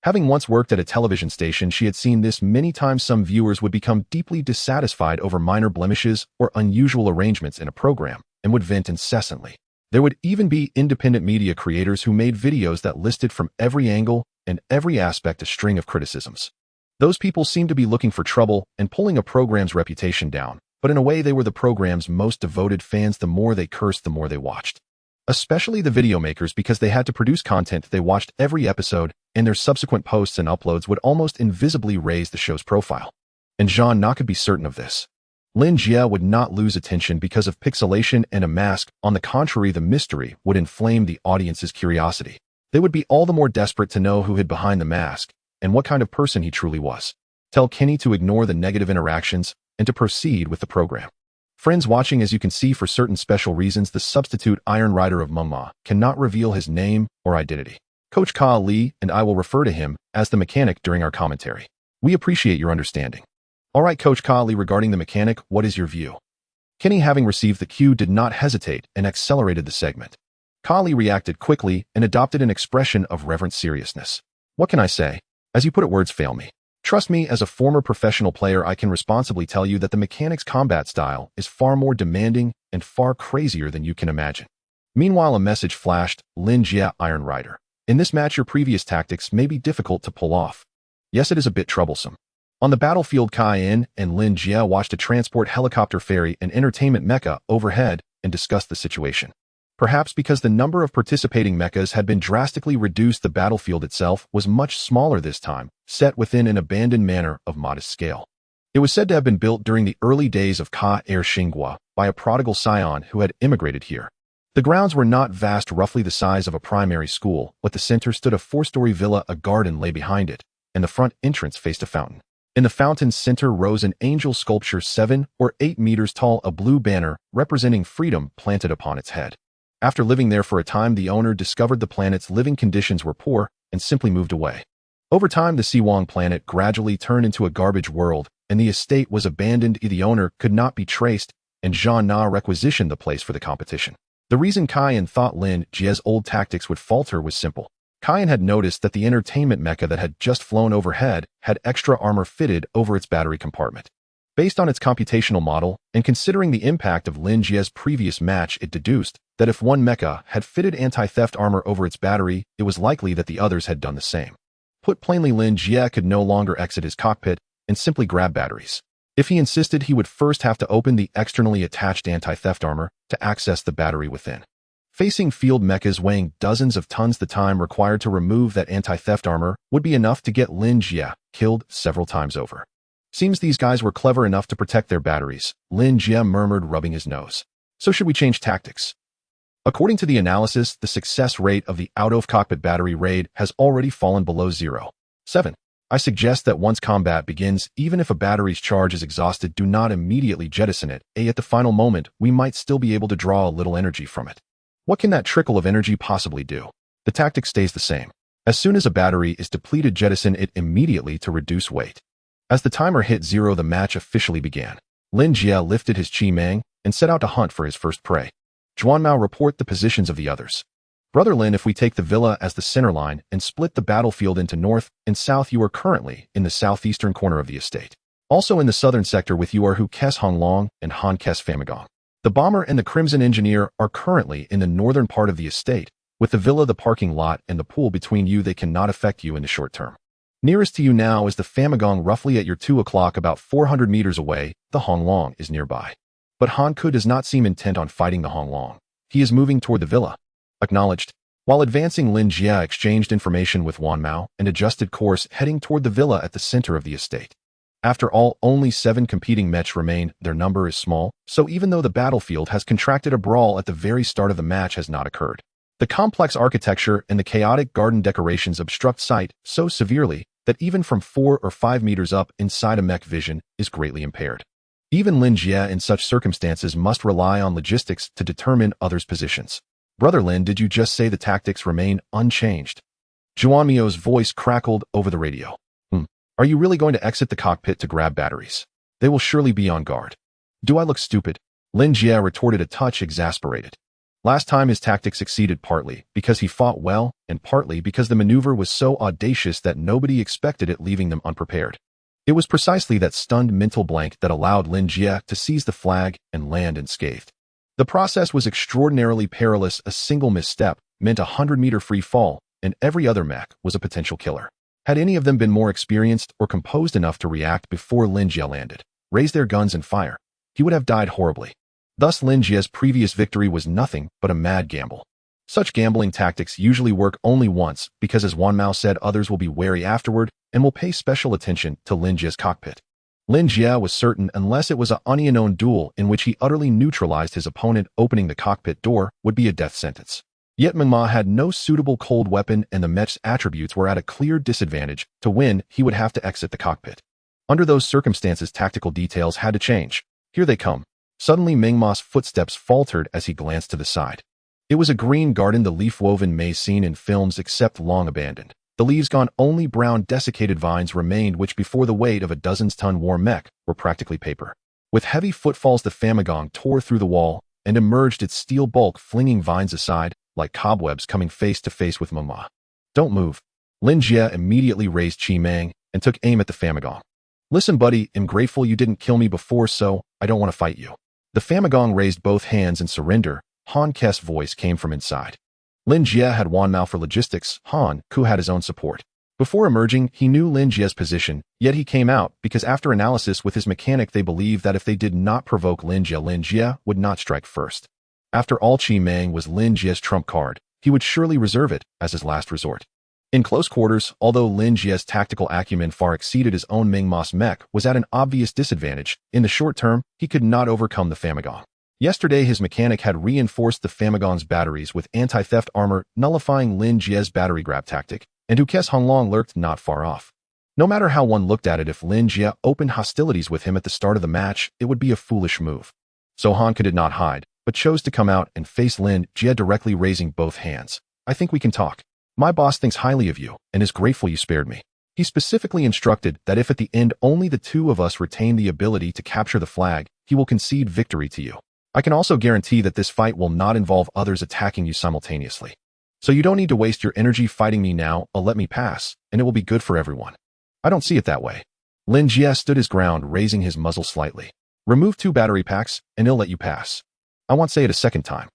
Speaker 1: Having once worked at a television station, she had seen this many times. Some viewers would become deeply dissatisfied over minor blemishes or unusual arrangements in a program and would vent incessantly. There would even be independent media creators who made videos that listed from every angle and every aspect a string of criticisms. Those people seemed to be looking for trouble and pulling a program's reputation down, but in a way they were the program's most devoted fans. The more they cursed, the more they watched. Especially the video makers, because they had to produce content. They watched every episode, and their subsequent posts and uploads would almost invisibly raise the show's profile. And Jean Na could be certain of this. Lin Jie would not lose attention because of pixelation and a mask. On the contrary, the mystery would inflame the audience's curiosity. They would be all the more desperate to know who hid behind the mask and what kind of person he truly was. Tell Kenny to ignore the negative interactions and to proceed with the program. Friends watching, as you can see, for certain special reasons, the substitute Iron Rider of Mengma cannot reveal his name or identity. Coach Karl Lee and I will refer to him as the mechanic during our commentary. We appreciate your understanding. All right, Coach Karl Lee, regarding the mechanic, what is your view? Kenny, having received the cue, did not hesitate and accelerated the segment. Karl Lee reacted quickly and adopted an expression of reverent seriousness. What can I say? As you put it, words fail me. Trust me, as a former professional player, I can responsibly tell you that the mechanic's combat style is far more demanding and far crazier than you can imagine. Meanwhile, a message flashed, Lin Jie, Iron Rider. In this match, your previous tactics may be difficult to pull off. Yes, it is a bit troublesome. On the battlefield, Kai-in and Lin Jie watched a transport helicopter ferry and entertainment mecha overhead and discussed the situation. Perhaps because the number of participating mechas had been drastically reduced, the battlefield itself was much smaller this time, set within an abandoned manor of modest scale. It was said to have been built during the early days of Ka-er Xinghua by a prodigal scion who had immigrated here. The grounds were not vast, roughly the size of a primary school, but the center stood a 4-story villa, a garden lay behind it, and the front entrance faced a fountain. In the fountain's center rose an angel sculpture 7 or 8 meters tall, a blue banner representing freedom planted upon its head. After living there for a time, the owner discovered the planet's living conditions were poor and simply moved away. Over time, the Siwang planet gradually turned into a garbage world, and the estate was abandoned. The owner could not be traced, and Zhang Na requisitioned the place for the competition. The reason Kai-in thought Lin Jie's old tactics would falter was simple. Kai-in had noticed that the entertainment mecha that had just flown overhead had extra armor fitted over its battery compartment. Based on its computational model, and considering the impact of Lin Jie's previous match, it deduced that if one mecha had fitted anti-theft armor over its battery, it was likely that the others had done the same. Put plainly, Lin Jie could no longer exit his cockpit and simply grab batteries. If he insisted, he would first have to open the externally attached anti-theft armor to access the battery within. Facing field mechas weighing dozens of tons, the time required to remove that anti-theft armor would be enough to get Lin Jie killed several times over. Seems these guys were clever enough to protect their batteries, Lin Jie murmured, rubbing his nose. So should we change tactics? According to the analysis, the success rate of the out-of-cockpit battery raid has already fallen below 0.7. I suggest that once combat begins, even if a battery's charge is exhausted, do not immediately jettison it. At the final moment, we might still be able to draw a little energy from it. What can that trickle of energy possibly do? The tactic stays the same. As soon as a battery is depleted, jettison it immediately to reduce weight. As the timer hit 0, the match officially began. Lin Jie lifted his Qi Mang and set out to hunt for his first prey. Zhuanmao, report the positions of the others. Brother Lin, if we take the villa as the center line and split the battlefield into north and south, you are currently in the southeastern corner of the estate. Also in the southern sector with you are Hu Kes Honglong and Han Kes Famagong. The bomber and the Crimson Engineer are currently in the northern part of the estate. With the villa, the parking lot, and the pool between you, they cannot affect you in the short term. Nearest to you now is the Famagong, roughly at your 2 o'clock, about 400 meters away. The Honglong is nearby. But Han Ku does not seem intent on fighting the Honglong. He is moving toward the villa. Acknowledged. While advancing, Lin Jie exchanged information with Wan Mao and adjusted course, heading toward the villa at the center of the estate. After all, only 7 competing mechs remain. Their number is small, so even though the battlefield has contracted, a brawl at the very start of the match has not occurred. The complex architecture and the chaotic garden decorations obstruct sight so severely that even from 4 or 5 meters up inside a mech, vision is greatly impaired. Even Lin Jie in such circumstances must rely on logistics to determine others' positions. Brother Lin, did you just say the tactics remain unchanged? Zhuanmio's voice crackled over the radio. Are you really going to exit the cockpit to grab batteries? They will surely be on guard. Do I look stupid? Lin Jie retorted, a touch exasperated. Last time his tactic succeeded partly because he fought well and partly because the maneuver was so audacious that nobody expected it, leaving them unprepared. It was precisely that stunned mental blank that allowed Lin Jie to seize the flag and land unscathed. The process was extraordinarily perilous. A single misstep meant a 100-meter free fall, and every other mech was a potential killer. Had any of them been more experienced or composed enough to react before Lin Jie landed, raise their guns and fire, he would have died horribly. Thus, Lin Jie's previous victory was nothing but a mad gamble. Such gambling tactics usually work only once because, as Wan Mao said, others will be wary afterward and will pay special attention to Lin Jie's cockpit. Lin Jie was certain, unless it was an unknown duel in which he utterly neutralized his opponent, opening the cockpit door would be a death sentence. Yet Meng Ma had no suitable cold weapon and the mech's attributes were at a clear disadvantage. To win, he would have to exit the cockpit. Under those circumstances, tactical details had to change. Here they come. Suddenly, Meng Ma's footsteps faltered as he glanced to the side. It was a green garden, the leaf-woven maze seen in films, except long abandoned. The leaves gone, only brown desiccated vines remained, which before the weight of a dozen-ton war mech were practically paper. With heavy footfalls, the Famagong tore through the wall and emerged, its steel bulk flinging vines aside like cobwebs, coming face to face with Meng Ma. Don't move. Lin Jie immediately raised Qi Mang and took aim at the Famagong. Listen, buddy, I'm grateful you didn't kill me before, so I don't want to fight you. The Famagong raised both hands in surrender. Han Ku's voice came from inside. Lin Jie had Wanmao for logistics. Han Ku had his own support. Before emerging, he knew Lin Jie's position, yet he came out because after analysis with his mechanic they believed that if they did not provoke Lin Jie would not strike first. After all, Chi Meng was Lin Jie's trump card. He would surely reserve it as his last resort. In close quarters, although Lin Jie's tactical acumen far exceeded his own Meng+'s mech was at an obvious disadvantage, in the short term, he could not overcome the Famagong. Yesterday, his mechanic had reinforced the Famagong's batteries with anti-theft armor, nullifying Lin Jie's battery grab tactic, and Huke's Honglong lurked not far off. No matter how one looked at it, if Lin Jie opened hostilities with him at the start of the match, it would be a foolish move. So Han Ku did not hide, but chose to come out and face Lin Jie directly, raising both hands. I think we can talk. My boss thinks highly of you and is grateful you spared me. He specifically instructed that if at the end only the two of us retain the ability to capture the flag, he will concede victory to you. I can also guarantee that this fight will not involve others attacking you simultaneously. So you don't need to waste your energy fighting me now, or let me pass, and it will be good for everyone. I don't see it that way. Lin Jie stood his ground, raising his muzzle slightly. Remove 2 battery packs, and he'll let you pass. I won't say it a second time.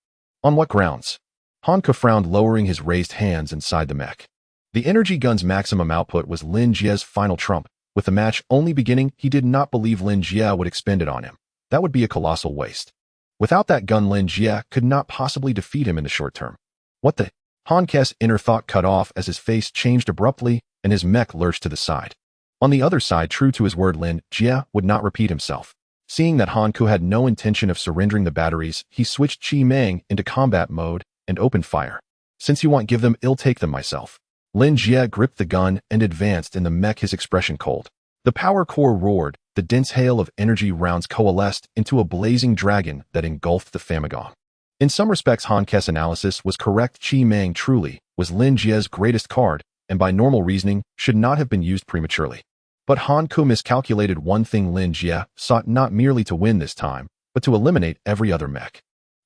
Speaker 1: On what grounds? Han Ku frowned, lowering his raised hands inside the mech. The energy gun's maximum output was Lin Jie's final trump. With the match only beginning, he did not believe Lin Jie would expend it on him. That would be a colossal waste. Without that gun, Lin Jie could not possibly defeat him in the short term. What the? Han Ku's inner thought cut off as his face changed abruptly and his mech lurched to the side. On the other side, true to his word, Lin Jie would not repeat himself. Seeing that Han Ku had no intention of surrendering the batteries, he switched Chi Meng into combat mode and opened fire. Since you won't give them, I'll take them myself. Lin Jie gripped the gun and advanced in the mech, his expression cold. The power core roared, the dense hail of energy rounds coalesced into a blazing dragon that engulfed the Famagong. In some respects, Han Ku's analysis was correct. Chi Meng truly was Lin Jie's greatest card, and by normal reasoning, should not have been used prematurely. But Han Ku miscalculated one thing. Lin Jie sought not merely to win this time, but to eliminate every other mech.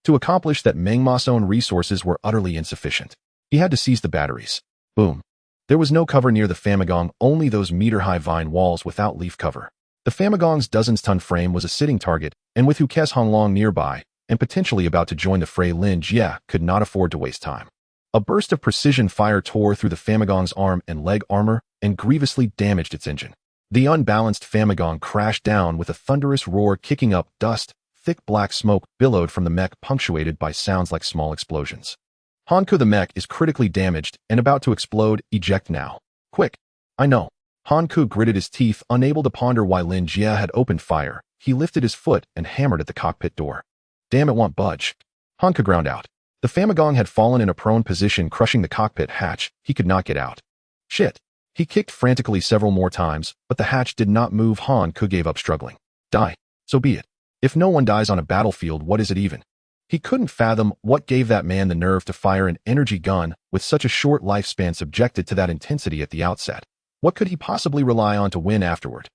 Speaker 1: To accomplish that, Meng+'s own resources were utterly insufficient. He had to seize the batteries. Boom. There was no cover near the Famagong, only those meter-high vine walls without leaf cover. The Famagong's dozens-ton frame was a sitting target, and with Huke's Honglong nearby, and potentially about to join the fray, Lin Jie could not afford to waste time. A burst of precision fire tore through the Famagong's arm and leg armor and grievously damaged its engine. The unbalanced Famagong crashed down with a thunderous roar, kicking up dust. Thick black smoke billowed from the mech, punctuated by sounds like small explosions. Han Ku, the mech, is critically damaged and about to explode. Eject now. Quick. I know. Han Ku gritted his teeth, unable to ponder why Lin Jie had opened fire. He lifted his foot and hammered at the cockpit door. Damn, it won't budge. Han Ku ground out. The Famagong had fallen in a prone position, crushing the cockpit hatch. He could not get out. Shit. He kicked frantically several more times, but the hatch did not move. Han Ku gave up, struggling. Die. So be it. If no one dies on a battlefield, what is it even? He couldn't fathom what gave that man the nerve to fire an energy gun with such a short lifespan subjected to that intensity at the outset. What could he possibly rely on to win afterward?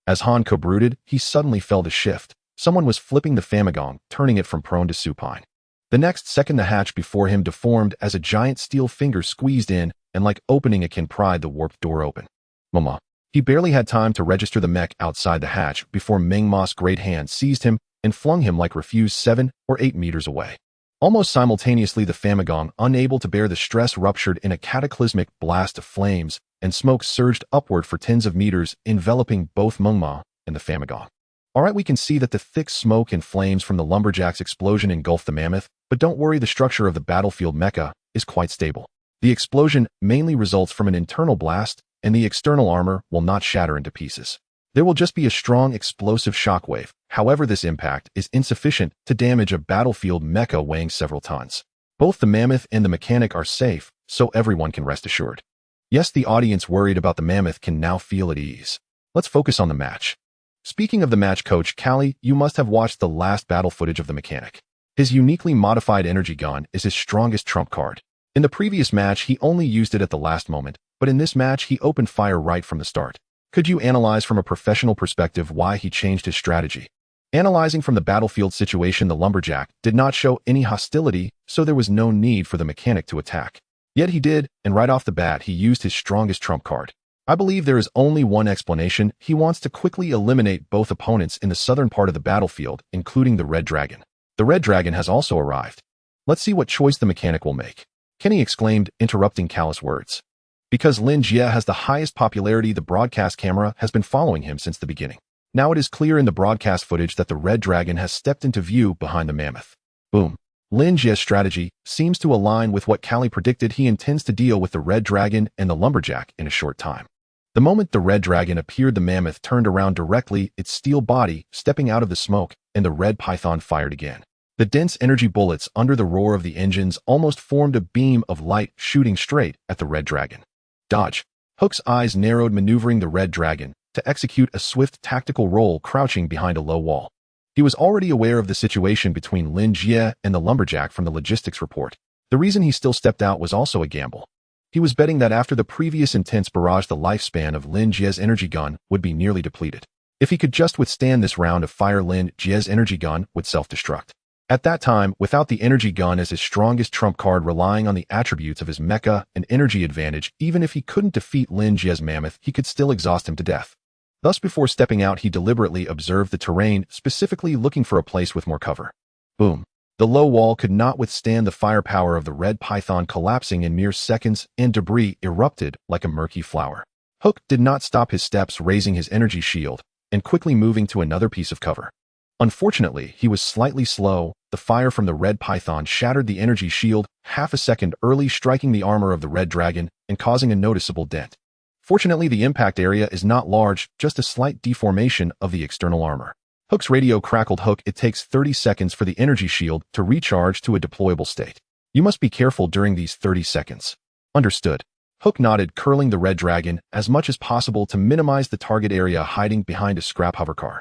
Speaker 1: As Han Ku brooded, he suddenly felt a shift. Someone was flipping the Famagong, turning it from prone to supine. The next second, the hatch before him deformed as a giant steel finger squeezed in, and like opening it can pry the warped door open. Mama. He barely had time to register the mech outside the hatch before Meng+'s great hand seized him and flung him like refused 7 or 8 meters away. Almost simultaneously, the Famagong, unable to bear the stress, ruptured in a cataclysmic blast of flames, and smoke surged upward for tens of meters, enveloping both Meng+ and the Famagong. Alright, we can see that the thick smoke and flames from the lumberjack's explosion engulfed the mammoth, but don't worry, the structure of the battlefield mecha is quite stable. The explosion mainly results from an internal blast, and the external armor will not shatter into pieces. There will just be a strong explosive shockwave. However, this impact is insufficient to damage a battlefield mecha weighing several tons. Both the mammoth and the mechanic are safe, so everyone can rest assured. Yes, the audience worried about the mammoth can now feel at ease. Let's focus on the match. Speaking of the match, Coach Callie, you must have watched the last battle footage of the mechanic. His uniquely modified energy gun is his strongest trump card. In the previous match, he only used it at the last moment, but in this match, he opened fire right from the start. Could you analyze from a professional perspective why he changed his strategy? Analyzing from the battlefield situation, the lumberjack did not show any hostility, so there was no need for the mechanic to attack. Yet he did, and right off the bat, he used his strongest trump card. I believe there is only one explanation. He wants to quickly eliminate both opponents in the southern part of the battlefield, including the Red Dragon. The Red Dragon has also arrived. Let's see what choice the mechanic will make. Kenny exclaimed, interrupting Call's words. Because Lin Jie has the highest popularity, the broadcast camera has been following him since the beginning. Now it is clear in the broadcast footage that the Red Dragon has stepped into view behind the mammoth. Boom. Lin Jie's strategy seems to align with what Callie predicted. He intends to deal with the Red Dragon and the lumberjack in a short time. The moment the Red Dragon appeared, the mammoth turned around directly, its steel body stepping out of the smoke, and the red python fired again. The dense energy bullets under the roar of the engines almost formed a beam of light shooting straight at the Red Dragon. Dodge. Hook's eyes narrowed, maneuvering the Red Dragon to execute a swift tactical roll, crouching behind a low wall. He was already aware of the situation between Lin Jie and the lumberjack from the logistics report. The reason he still stepped out was also a gamble. He was betting that after the previous intense barrage, the lifespan of Lin Jie's energy gun would be nearly depleted. If he could just withstand this round of fire, Lin Jie's energy gun would self-destruct. At that time, without the energy gun as his strongest trump card, relying on the attributes of his mecha and energy advantage, even if he couldn't defeat Lin Jie's mammoth, he could still exhaust him to death. Thus, before stepping out, he deliberately observed the terrain, specifically looking for a place with more cover. Boom. The low wall could not withstand the firepower of the red python, collapsing in mere seconds, and debris erupted like a murky flower. Hook did not stop his steps, raising his energy shield and quickly moving to another piece of cover. Unfortunately, he was slightly slow. The fire from the red python shattered the energy shield half a second early, striking the armor of the Red Dragon and causing a noticeable dent. Fortunately, the impact area is not large, just a slight deformation of the external armor. Hook's radio crackled. Hook, it takes 30 seconds for the energy shield to recharge to a deployable state. You must be careful during these 30 seconds. Understood. Hook nodded, curling the Red Dragon as much as possible to minimize the target area, hiding behind a scrap hovercar.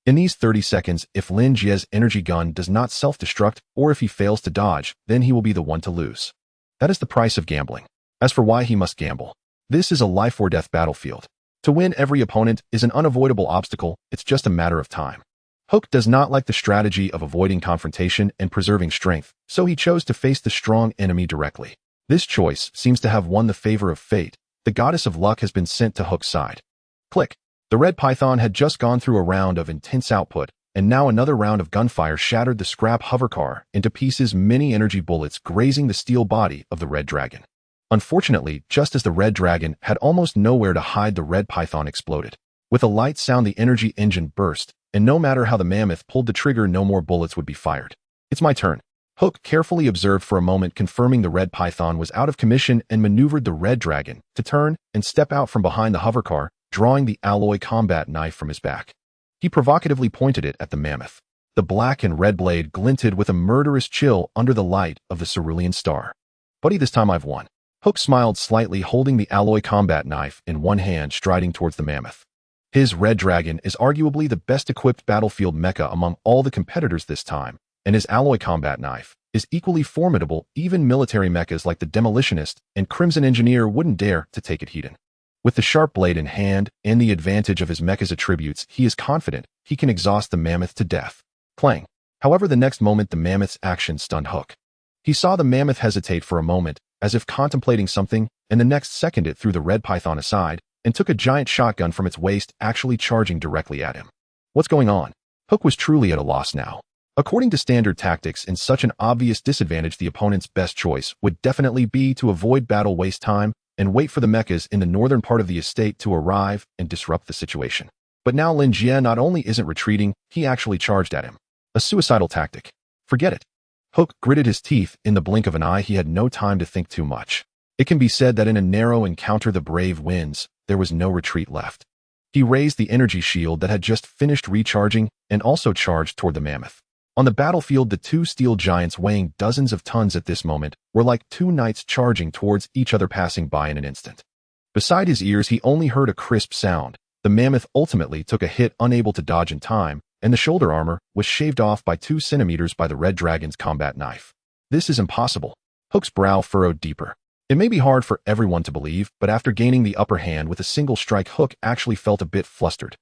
Speaker 1: In these 30 seconds, if Lin Jie's energy gun does not self-destruct, or if he fails to dodge, then he will be the one to lose. That is the price of gambling. As for why he must gamble, this is a life-or-death battlefield. To win, every opponent is an unavoidable obstacle. It's just a matter of time. Hook does not like the strategy of avoiding confrontation and preserving strength, so he chose to face the strong enemy directly. This choice seems to have won the favor of fate. The goddess of luck has been sent to Hook's side. Click. The red python had just gone through a round of intense output, and now another round of gunfire shattered the scrap hovercar into pieces, many energy bullets grazing the steel body of the Red Dragon. Unfortunately, just as the Red Dragon had almost nowhere to hide, the red python exploded. With a light sound, the energy engine burst, and no matter how the mammoth pulled the trigger, no more bullets would be fired. It's my turn. Hook carefully observed for a moment, confirming the red python was out of commission, and maneuvered the Red Dragon to turn and step out from behind the hovercar, drawing the alloy combat knife from his back. He provocatively pointed it at the mammoth. The black and red blade glinted with a murderous chill under the light of the cerulean star. Buddy, this time I've won. Hook smiled slightly, holding the alloy combat knife in one hand, striding towards the mammoth. His Red Dragon is arguably the best-equipped battlefield mecha among all the competitors this time, and his alloy combat knife is equally formidable. Even military mechas like the Demolitionist and Crimson Engineer wouldn't dare to take it heat-in. With the sharp blade in hand and the advantage of his mecha's attributes, he is confident he can exhaust the mammoth to death. Clang. However, the next moment, the mammoth's action stunned Hook. He saw the mammoth hesitate for a moment, as if contemplating something, and the next second it threw the red python aside and took a giant shotgun from its waist, actually charging directly at him. What's going on? Hook was truly at a loss now. According to standard tactics, in such an obvious disadvantage, the opponent's best choice would definitely be to avoid battle, waste time, and wait for the mechas in the northern part of the estate to arrive and disrupt the situation. But now Lin Jie not only isn't retreating, he actually charged at him. A suicidal tactic. Forget it. Hook gritted his teeth. In the blink of an eye, he had no time to think too much. It can be said that in a narrow encounter, the brave wins. There was no retreat left. He raised the energy shield that had just finished recharging and also charged toward the mammoth. On the battlefield, the two steel giants, weighing dozens of tons at this moment, were like two knights charging towards each other, passing by in an instant. Beside his ears, he only heard a crisp sound. The mammoth ultimately took a hit, unable to dodge in time, and the shoulder armor was shaved off by 2 centimeters by the Red Dragon's combat knife. This is impossible. Hook's brow furrowed deeper. It may be hard for everyone to believe, but after gaining the upper hand with a single strike, Hook actually felt a bit flustered.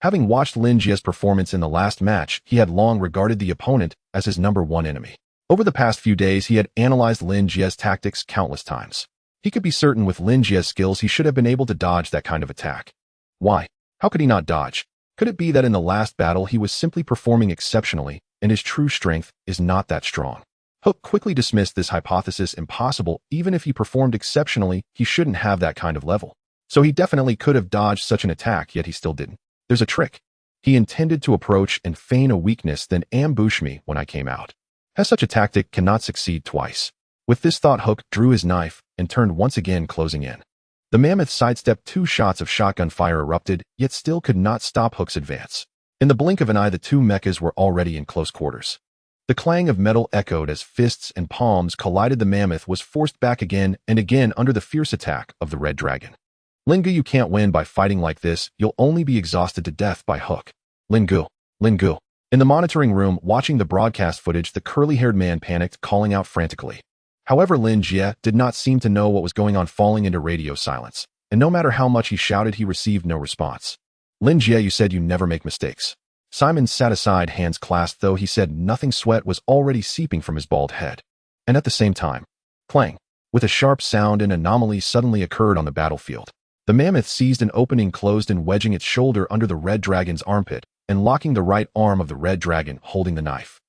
Speaker 1: Having watched Lin Jie's performance in the last match, he had long regarded the opponent as his #1 enemy. Over the past few days, he had analyzed Lin Jie's tactics countless times. He could be certain with Lin Jie's skills he should have been able to dodge that kind of attack. Why? How could he not dodge? Could it be that in the last battle he was simply performing exceptionally, and his true strength is not that strong? Hook quickly dismissed this hypothesis impossible. Even if he performed exceptionally, he shouldn't have that kind of level. So he definitely could have dodged such an attack, yet he still didn't. There's a trick. He intended to approach and feign a weakness, then ambush me when I came out. As such a tactic cannot succeed twice. With this thought, Hook drew his knife and turned once again, closing in. The mammoth sidestepped. 2 shots of shotgun fire erupted, yet still could not stop Hook's advance. In the blink of an eye, the 2 mechas were already in close quarters. The clang of metal echoed as fists and palms collided. The mammoth was forced back again and again under the fierce attack of the red dragon. Lin Jie, you can't win by fighting like this. You'll only be exhausted to death by Hook. Lin Jie. In the monitoring room, watching the broadcast footage, the curly-haired man panicked, calling out frantically. However, Lin Jie did not seem to know what was going on, falling into radio silence, and no matter how much he shouted, he received no response. Lin Jie, you said you never make mistakes. Simon sat aside, hands clasped, though he said nothing. Sweat was already seeping from his bald head. And at the same time, clang, with a sharp sound, an anomaly suddenly occurred on the battlefield. The mammoth seized an opening, closed and wedging its shoulder under the red dragon's armpit, and locking the right arm of the red dragon, holding the knife.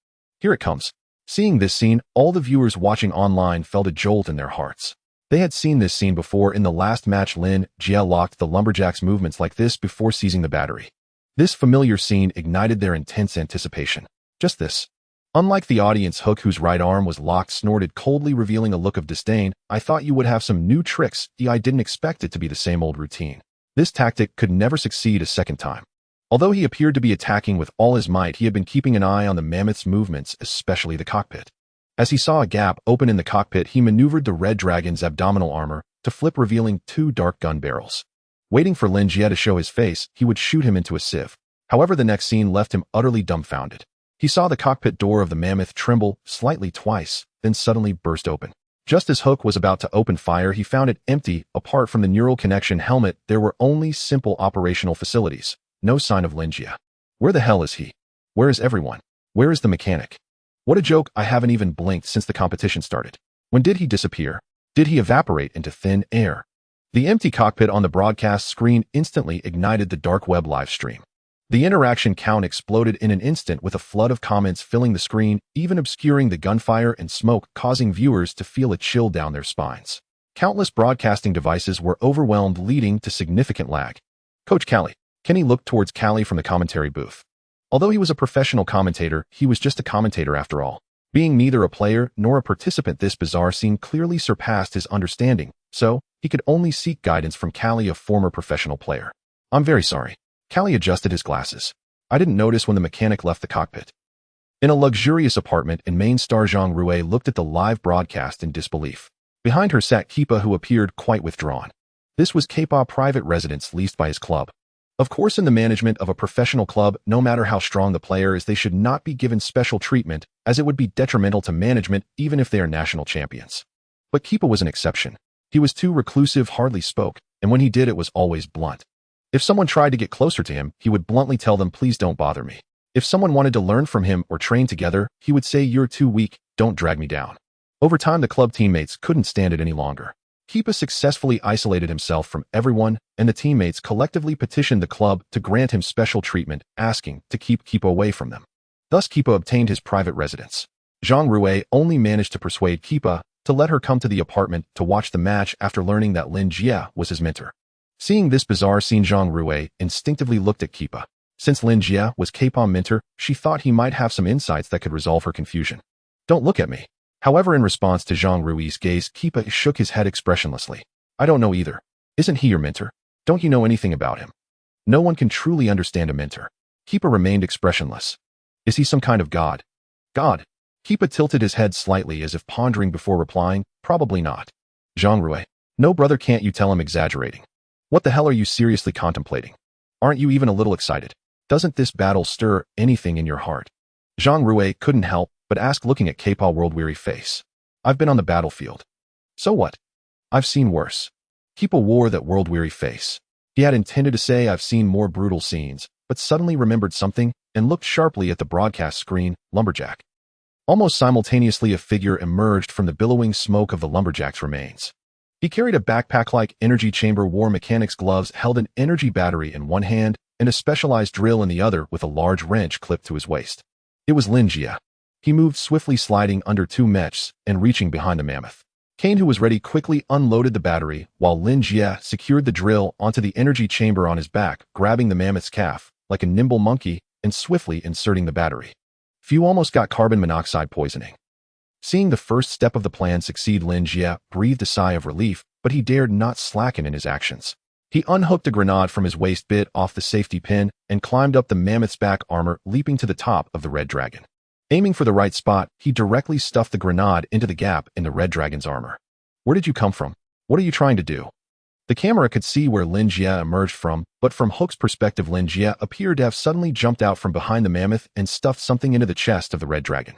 Speaker 1: Here it comes. Seeing this scene, all the viewers watching online felt a jolt in their hearts. They had seen this scene before in the last match. Lin Jie locked the lumberjack's movements like this before seizing the battery. This familiar scene ignited their intense anticipation. Just this. Unlike the audience, Hook, whose right arm was locked, snorted coldly, revealing a look of disdain. I thought you would have some new tricks. I didn't expect it to be the same old routine. This tactic could never succeed a second time. Although he appeared to be attacking with all his might, he had been keeping an eye on the mammoth's movements, especially the cockpit. As he saw a gap open in the cockpit, he maneuvered the red dragon's abdominal armor to flip, revealing 2 dark gun barrels. Waiting for Lin Jie to show his face, he would shoot him into a sieve. However, the next scene left him utterly dumbfounded. He saw the cockpit door of the mammoth tremble slightly twice, then suddenly burst open. Just as Hook was about to open fire, he found it empty. Apart from the neural connection helmet, there were only simple operational facilities. No sign of Lin Jie. Where the hell is he? Where is everyone? Where is the mechanic? What a joke. I haven't even blinked since the competition started. When did he disappear? Did he evaporate into thin air? The empty cockpit on the broadcast screen instantly ignited the dark web live stream. The interaction count exploded in an instant, with a flood of comments filling the screen, even obscuring the gunfire and smoke, causing viewers to feel a chill down their spines. Countless broadcasting devices were overwhelmed, leading to significant lag. Coach Callie. Kenny looked towards Callie from the commentary booth. Although he was a professional commentator, he was just a commentator after all. Being neither a player nor a participant, this bizarre scene clearly surpassed his understanding, so he could only seek guidance from Callie, a former professional player. I'm very sorry. Callie adjusted his glasses. I didn't notice when the mechanic left the cockpit. In a luxurious apartment in main star, Zhang Rui looked at the live broadcast in disbelief. Behind her sat Keepa, who appeared quite withdrawn. This was Keepa's private residence leased by his club. Of course, in the management of a professional club, no matter how strong the player is, they should not be given special treatment, as it would be detrimental to management even if they are national champions. But Keepa was an exception. He was too reclusive, hardly spoke, and when he did, it was always blunt. If someone tried to get closer to him, he would bluntly tell them, please don't bother me. If someone wanted to learn from him or train together, he would say, you're too weak, don't drag me down. Over time, the club teammates couldn't stand it any longer. Keepa successfully isolated himself from everyone, and the teammates collectively petitioned the club to grant him special treatment, asking to keep Keepa away from them. Thus, Keepa obtained his private residence. Zhang Rui only managed to persuade Keepa to let her come to the apartment to watch the match after learning that Lin Jie was his mentor. Seeing this bizarre scene, Zhang Rui instinctively looked at Keepa. Since Lin Jie was Keepa's mentor, she thought he might have some insights that could resolve her confusion. Don't look at me. However, in response to Zhang Rui's gaze, Keepa shook his head expressionlessly. I don't know either. Isn't he your mentor? Don't you know anything about him? No one can truly understand a mentor. Keepa remained expressionless. Is he some kind of god? God? Keepa tilted his head slightly as if pondering before replying, probably not. Zhang Rui. No, brother, can't you tell I'm exaggerating? What the hell are you seriously contemplating? Aren't you even a little excited? Doesn't this battle stir anything in your heart? Zhang Rui couldn't help but ask, looking at Keepa's world-weary face. I've been on the battlefield. So what? I've seen worse. Keepa wore that world-weary face. He had intended to say I've seen more brutal scenes, but suddenly remembered something and looked sharply at the broadcast screen. Lumberjack. Almost simultaneously, a figure emerged from the billowing smoke of the lumberjack's remains. He carried a backpack-like energy chamber, wore mechanics gloves, held an energy battery in one hand, and a specialized drill in the other with a large wrench clipped to his waist. It was Lin Jie. He moved swiftly, sliding under two mechs and reaching behind the mammoth. Kane, who was ready, quickly unloaded the battery, while Lin Jie secured the drill onto the energy chamber on his back, grabbing the mammoth's calf like a nimble monkey and swiftly inserting the battery. Few almost got carbon monoxide poisoning. Seeing the first step of the plan succeed, Lin Jie breathed a sigh of relief, but he dared not slacken in his actions. He unhooked a grenade from his waist, bit off the safety pin, and climbed up the mammoth's back armor, leaping to the top of the red dragon. Aiming for the right spot, he directly stuffed the grenade into the gap in the red dragon's armor. Where did you come from? What are you trying to do? The camera could see where Lin Jie emerged from, but from Hook's perspective, Lin Jie appeared to have suddenly jumped out from behind the mammoth and stuffed something into the chest of the red dragon.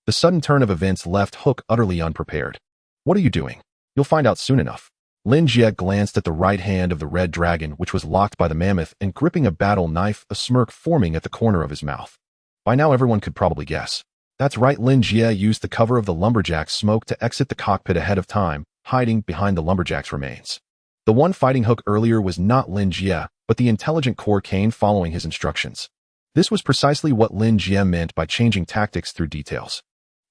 Speaker 1: The sudden turn of events left Hook utterly unprepared. What are you doing? You'll find out soon enough. Lin Jie glanced at the right hand of the red dragon, which was locked by the mammoth and gripping a battle knife, a smirk forming at the corner of his mouth. By now everyone could probably guess. That's right, Lin Jie used the cover of the lumberjack's smoke to exit the cockpit ahead of time, hiding behind the lumberjack's remains. The one fighting Hook earlier was not Lin Jie, but the intelligent core Kane following his instructions. This was precisely what Lin Jie meant by changing tactics through details.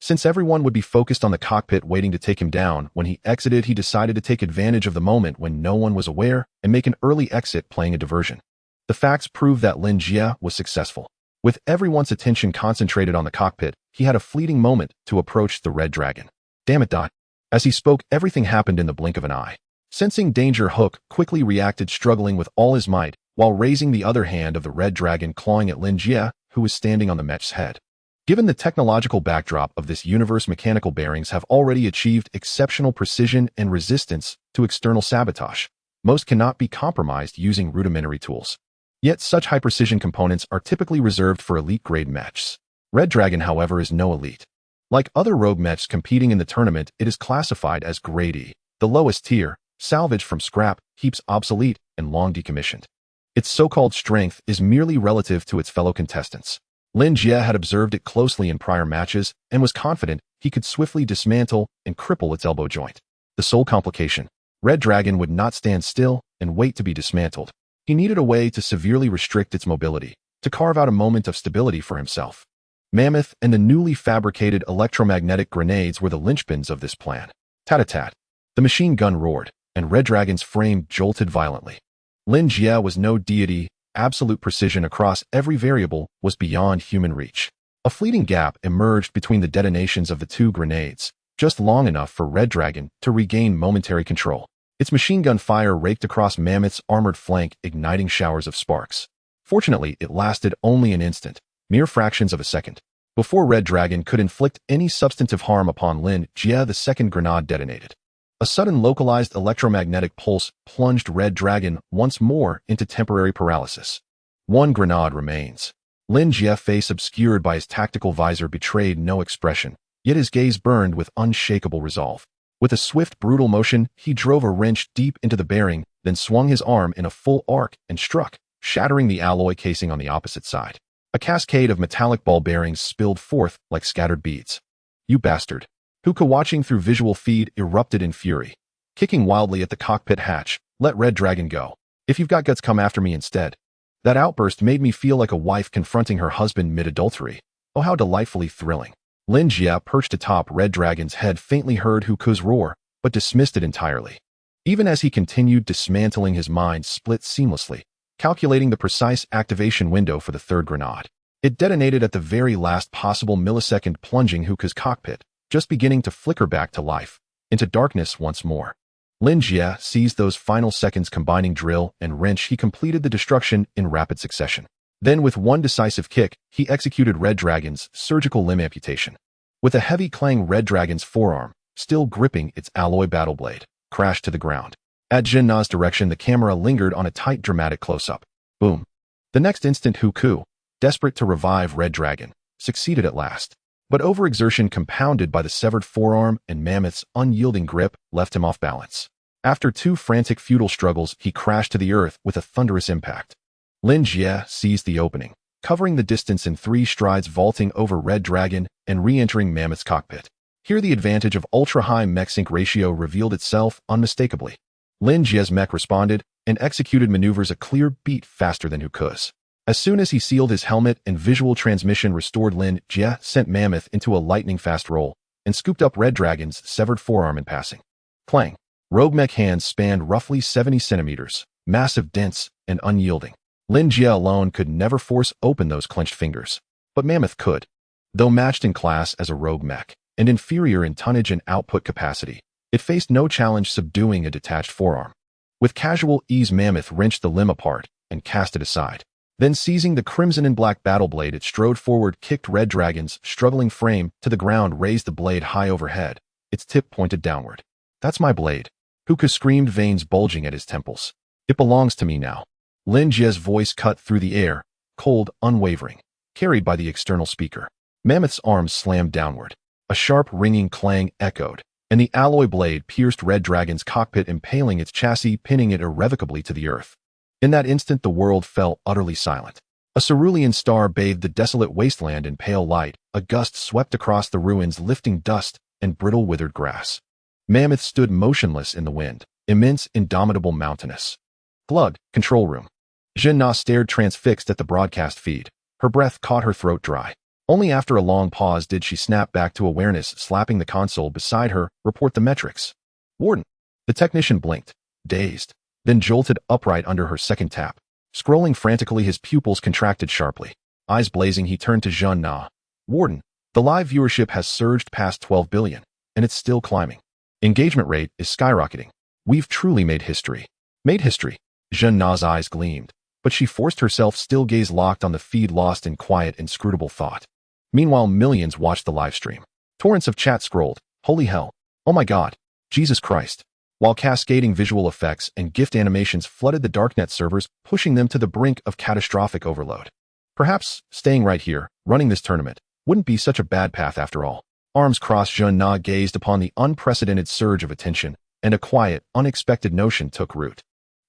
Speaker 1: Since everyone would be focused on the cockpit waiting to take him down when he exited, he decided to take advantage of the moment when no one was aware and make an early exit, playing a diversion. The facts prove that Lin Jie was successful. With everyone's attention concentrated on the cockpit, he had a fleeting moment to approach the red dragon. Damn it, Dot. As he spoke, everything happened in the blink of an eye. Sensing danger, Hook quickly reacted, struggling with all his might, while raising the other hand of the red dragon, clawing at Lin Jie, who was standing on the mech's head. Given the technological backdrop of this universe, mechanical bearings have already achieved exceptional precision and resistance to external sabotage. Most cannot be compromised using rudimentary tools. Yet such high-precision components are typically reserved for elite-grade mechs. Red Dragon, however, is no elite. Like other rogue mechs competing in the tournament, it is classified as Grade E, the lowest tier, salvaged from scrap heaps, obsolete, and long decommissioned. Its so-called strength is merely relative to its fellow contestants. Lin Jie had observed it closely in prior matches and was confident he could swiftly dismantle and cripple its elbow joint. The sole complication: Red Dragon would not stand still and wait to be dismantled. He needed a way to severely restrict its mobility, to carve out a moment of stability for himself. Mammoth and the newly fabricated electromagnetic grenades were the linchpins of this plan. Tat-a-tat. The machine gun roared, and Red Dragon's frame jolted violently. Lin Jie was no deity. Absolute precision across every variable was beyond human reach. A fleeting gap emerged between the detonations of the two grenades, just long enough for Red Dragon to regain momentary control. Its machine gun fire raked across Mammoth's armored flank, igniting showers of sparks. Fortunately, it lasted only an instant, mere fractions of a second. Before Red Dragon could inflict any substantive harm upon Lin Jie, the second grenade detonated. A sudden localized electromagnetic pulse plunged Red Dragon once more into temporary paralysis. One grenade remains. Lin Jie's face, obscured by his tactical visor, betrayed no expression, yet his gaze burned with unshakable resolve. With a swift, brutal motion, he drove a wrench deep into the bearing, then swung his arm in a full arc and struck, shattering the alloy casing on the opposite side. A cascade of metallic ball bearings spilled forth like scattered beads. "You bastard!" Huka, watching through visual feed, erupted in fury. Kicking wildly at the cockpit hatch, "Let Red Dragon go. If you've got guts, come after me instead." That outburst made me feel like a wife confronting her husband mid-adultery. Oh, how delightfully thrilling. Lin Jie, perched atop Red Dragon's head, faintly heard Huka's roar, but dismissed it entirely. Even as he continued dismantling, his mind split seamlessly, calculating the precise activation window for the third grenade. It detonated at the very last possible millisecond, plunging Huka's cockpit, just beginning to flicker back to life, into darkness once more. Lin Jie seized those final seconds. Combining drill and wrench, he completed the destruction in rapid succession. Then, with one decisive kick, he executed Red Dragon's surgical limb amputation. With a heavy clang, Red Dragon's forearm, still gripping its alloy battle blade, crashed to the ground. At Jin Na's direction, the camera lingered on a tight, dramatic close-up. Boom. The next instant, Huku, desperate to revive Red Dragon, succeeded at last. But overexertion, compounded by the severed forearm and Mammoth's unyielding grip, left him off balance. After two frantic, futile struggles, he crashed to the earth with a thunderous impact. Lin Jie seized the opening, covering the distance in 3 strides, vaulting over Red Dragon and re-entering Mammoth's cockpit. Here the advantage of ultra-high mech-sync ratio revealed itself unmistakably. Lin Jie's mech responded and executed maneuvers a clear beat faster than Huku's. As soon as he sealed his helmet and visual transmission restored, Lin Jie sent Mammoth into a lightning-fast roll and scooped up Red Dragon's severed forearm in passing. Clang! Rogue mech hands spanned roughly 70 centimeters, massive, dense, and unyielding. Lin Jie alone could never force open those clenched fingers. But Mammoth could. Though matched in class as a rogue mech, and inferior in tonnage and output capacity, it faced no challenge subduing a detached forearm. With casual ease, Mammoth wrenched the limb apart and cast it aside. Then, seizing the crimson and black battle blade, it strode forward, kicked Red Dragon's struggling frame to the ground, raised the blade high overhead, its tip pointed downward. "That's my blade," Huku screamed, veins bulging at his temples. "It belongs to me now." Lin Jie's voice cut through the air, cold, unwavering, carried by the external speaker. Mammoth's arms slammed downward. A sharp, ringing clang echoed, and the alloy blade pierced Red Dragon's cockpit, impaling its chassis, pinning it irrevocably to the earth. In that instant, the world fell utterly silent. A cerulean star bathed the desolate wasteland in pale light. A gust swept across the ruins, lifting dust and brittle, withered grass. Mammoth stood motionless in the wind, immense, indomitable, mountainous. Glug, control room. Jin-Na stared transfixed at the broadcast feed. Her breath caught her throat dry. Only after a long pause did she snap back to awareness, slapping the console beside her. "Report the metrics." "Warden." The technician blinked, dazed, then jolted upright under her second tap. Scrolling frantically, his pupils contracted sharply. Eyes blazing, he turned to Jin-Na. "Warden, the live viewership has surged past 12 billion, and it's still climbing. Engagement rate is skyrocketing. We've truly made history." "Made history?" Jin-Na's eyes gleamed, but she forced herself still, gaze locked on the feed, lost in quiet, inscrutable thought. Meanwhile, millions watched the livestream. Torrents of chat scrolled. "Holy hell. Oh my god. Jesus Christ." While cascading visual effects and GIF animations flooded the darknet servers, pushing them to the brink of catastrophic overload. Perhaps staying right here, running this tournament, wouldn't be such a bad path after all. Arms crossed, Jin-Na gazed upon the unprecedented surge of attention, and a quiet, unexpected notion took root.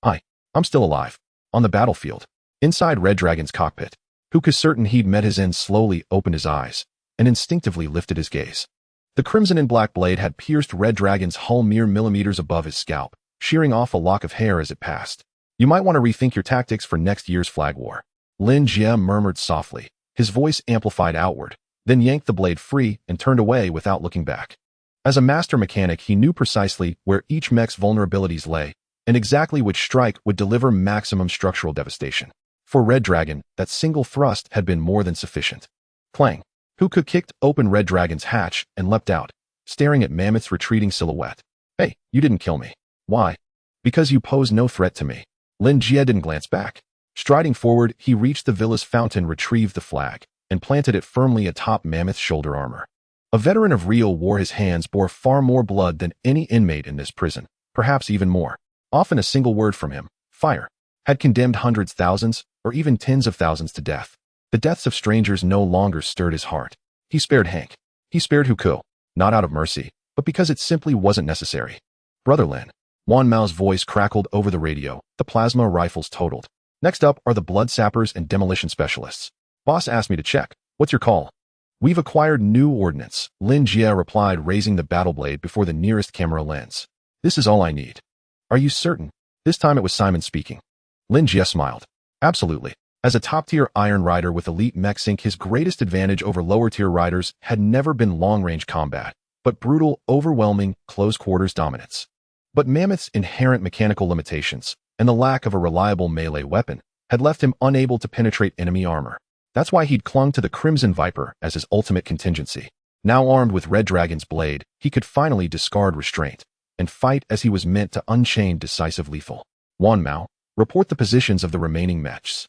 Speaker 1: I'm still alive. On the battlefield. Inside Red Dragon's cockpit. Huku, certain he'd met his end, slowly opened his eyes and instinctively lifted his gaze. The crimson and black blade had pierced Red Dragon's hull mere millimeters above his scalp, shearing off a lock of hair as it passed. "You might want to rethink your tactics for next year's flag war," Lin Jie murmured softly, his voice amplified outward, then yanked the blade free and turned away without looking back. As a master mechanic, he knew precisely where each mech's vulnerabilities lay, and exactly which strike would deliver maximum structural devastation. For Red Dragon, that single thrust had been more than sufficient. Clang! Huku kicked open Red Dragon's hatch and leapt out, staring at Mammoth's retreating silhouette. "Hey, you didn't kill me." "Why?" "Because you pose no threat to me." Lin Jie didn't glance back. Striding forward, he reached the villa's fountain, retrieved the flag, and planted it firmly atop Mammoth's shoulder armor. A veteran of real war, his hands bore far more blood than any inmate in this prison, perhaps even more. Often a single word from him, fire, had condemned hundreds, thousands, or even tens of thousands to death. The deaths of strangers no longer stirred his heart. He spared Hank. He spared Huku, not out of mercy, but because it simply wasn't necessary. "Brother Lin." Wan Mao's voice crackled over the radio. "The plasma rifles totaled. Next up are the blood sappers and demolition specialists. Boss asked me to check. What's your call?" "We've acquired new ordnance," Lin Jie replied, raising the battle blade before the nearest camera lens. "This is all I need." "Are you certain?" This time it was Simon speaking. Lin Jie smiled. "Absolutely." As a top-tier Iron Rider with elite mech sync, his greatest advantage over lower-tier riders had never been long-range combat, but brutal, overwhelming, close-quarters dominance. But Mammoth's inherent mechanical limitations, and the lack of a reliable melee weapon, had left him unable to penetrate enemy armor. That's why he'd clung to the Crimson Viper as his ultimate contingency. Now armed with Red Dragon's blade, he could finally discard restraint and fight as he was meant to, unchained, decisive, lethal. "Wan Mao, report the positions of the remaining mechs."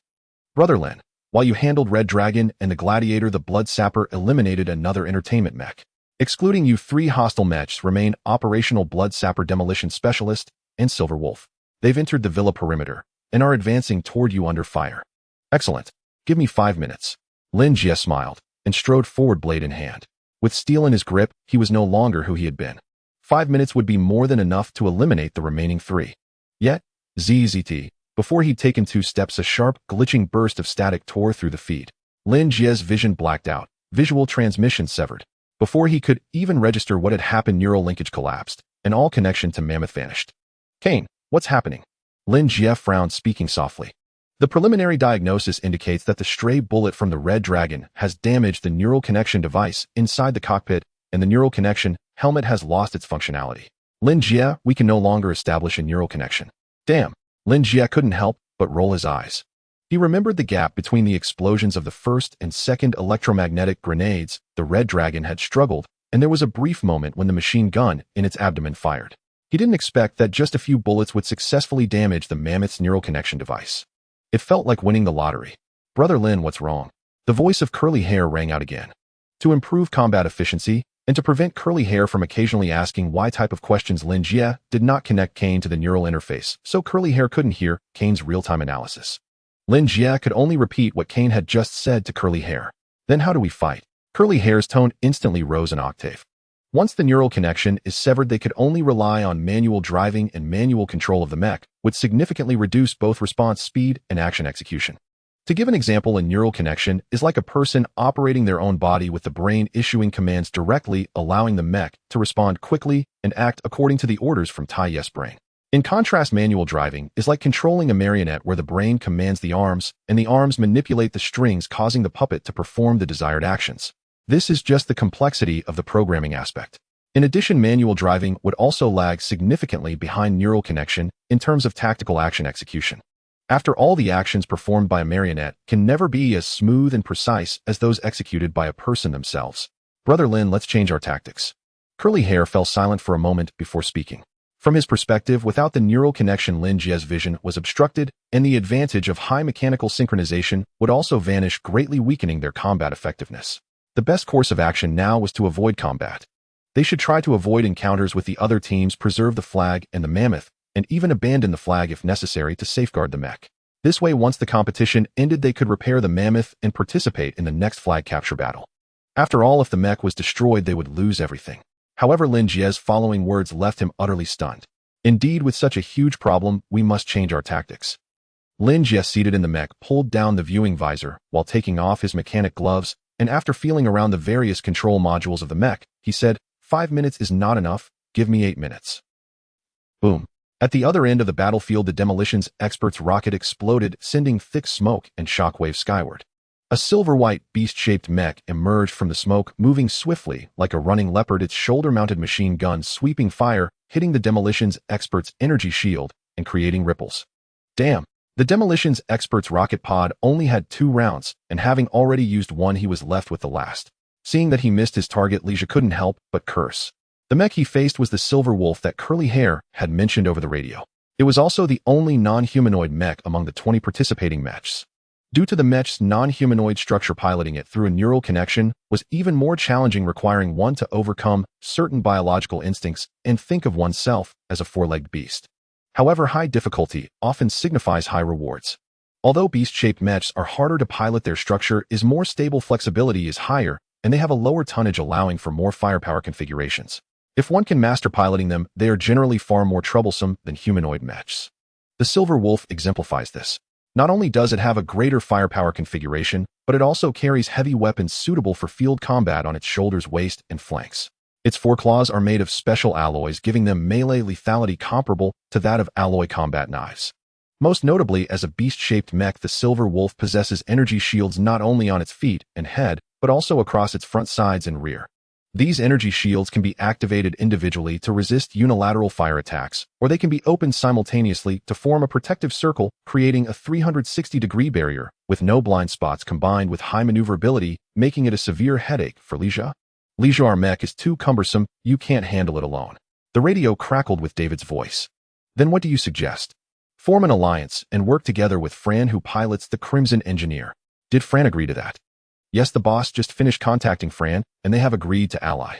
Speaker 1: "Brother Lin, while you handled Red Dragon and the Gladiator, the Blood Sapper eliminated another entertainment mech. Excluding you, 3 hostile mechs remain operational: Blood Sapper, Demolition Specialist, and Silver Wolf. They've entered the villa perimeter and are advancing toward you under fire." "Excellent. Give me 5 minutes." Lin Jie smiled and strode forward, blade in hand. With steel in his grip, he was no longer who he had been. 5 minutes would be more than enough to eliminate the remaining 3. Yet, ZZT, before he'd taken 2 steps, a sharp, glitching burst of static tore through the feed. Lin Jie's vision blacked out, visual transmission severed. Before he could even register what had happened, neural linkage collapsed, and all connection to Mammoth vanished. Kane, what's happening? Lin Jie frowned, speaking softly. The preliminary diagnosis indicates that the stray bullet from the Red Dragon has damaged the neural connection device inside the cockpit, and the neural connection helmet has lost its functionality. Lin Jie, we can no longer establish a neural connection. Damn. Lin Jie couldn't help but roll his eyes. He remembered the gap between the explosions of the first and second electromagnetic grenades. The Red Dragon had struggled, and there was a brief moment when the machine gun in its abdomen fired. He didn't expect that just a few bullets would successfully damage the Mammoth's neural connection device. It felt like winning the lottery. Brother Lin, what's wrong? The voice of Curly Hair rang out again. To improve combat efficiency, and to prevent Curly Hair from occasionally asking why type of questions, Lin Jie did not connect Kane to the neural interface, so Curly Hair couldn't hear Kane's real-time analysis. Lin Jie could only repeat what Kane had just said to Curly Hair. Then how do we fight? Curly Hair's tone instantly rose an octave. Once the neural connection is severed, they could only rely on manual driving, and manual control of the mech would significantly reduce both response speed and action execution. To give an example, a neural connection is like a person operating their own body with the brain issuing commands directly, allowing the mech to respond quickly and act according to the orders from Tai-Yes brain. In contrast, manual driving is like controlling a marionette where the brain commands the arms, and the arms manipulate the strings, causing the puppet to perform the desired actions. This is just the complexity of the programming aspect. In addition, manual driving would also lag significantly behind neural connection in terms of tactical action execution. After all, the actions performed by a marionette can never be as smooth and precise as those executed by a person themselves. Brother Lin, let's change our tactics. Curly Hair fell silent for a moment before speaking. From his perspective, without the neural connection, Lin Jie's vision was obstructed, and the advantage of high mechanical synchronization would also vanish, greatly weakening their combat effectiveness. The best course of action now was to avoid combat. They should try to avoid encounters with the other teams, preserve the flag and the Mammoth, and even abandon the flag if necessary to safeguard the mech. This way, once the competition ended, they could repair the Mammoth and participate in the next flag capture battle. After all, if the mech was destroyed, they would lose everything. However, Lin Jie's following words left him utterly stunned. Indeed, with such a huge problem, we must change our tactics. Lin Jie, seated in the mech, pulled down the viewing visor while taking off his mechanic gloves, and after feeling around the various control modules of the mech, he said, 5 minutes is not enough, give me 8 minutes. Boom. At the other end of the battlefield, the demolitions expert's rocket exploded, sending thick smoke and shockwaves skyward. A silver-white, beast-shaped mech emerged from the smoke, moving swiftly like a running leopard, its shoulder-mounted machine gun sweeping fire, hitting the demolitions expert's energy shield and creating ripples. Damn! The demolitions expert's rocket pod only had 2 rounds, and having already used one, he was left with the last. Seeing that he missed his target, Lin Jie couldn't help but curse. The mech he faced was the Silver Wolf that Curly Hair had mentioned over the radio. It was also the only non-humanoid mech among the 20 participating mechs. Due to the mech's non-humanoid structure, piloting it through a neural connection was even more challenging, requiring one to overcome certain biological instincts and think of oneself as a 4-legged beast. However, high difficulty often signifies high rewards. Although beast-shaped mechs are harder to pilot, their structure is more stable, flexibility is higher, and they have a lower tonnage, allowing for more firepower configurations. If one can master piloting them, they are generally far more troublesome than humanoid mechs. The Silver Wolf exemplifies this. Not only does it have a greater firepower configuration, but it also carries heavy weapons suitable for field combat on its shoulders, waist, and flanks. Its foreclaws are made of special alloys, giving them melee lethality comparable to that of alloy combat knives. Most notably, as a beast-shaped mech, the Silver Wolf possesses energy shields not only on its feet and head, but also across its front, sides, and rear. These energy shields can be activated individually to resist unilateral fire attacks, or they can be opened simultaneously to form a protective circle, creating a 360-degree barrier with no blind spots, combined with high maneuverability, making it a severe headache for Lin Jie. Lin Jie, our mech is too cumbersome, you can't handle it alone. The radio crackled with David's voice. Then what do you suggest? Form an alliance and work together with Fran, who pilots the Crimson Engineer. Did Fran agree to that? Yes, the boss just finished contacting Fran, and they have agreed to ally.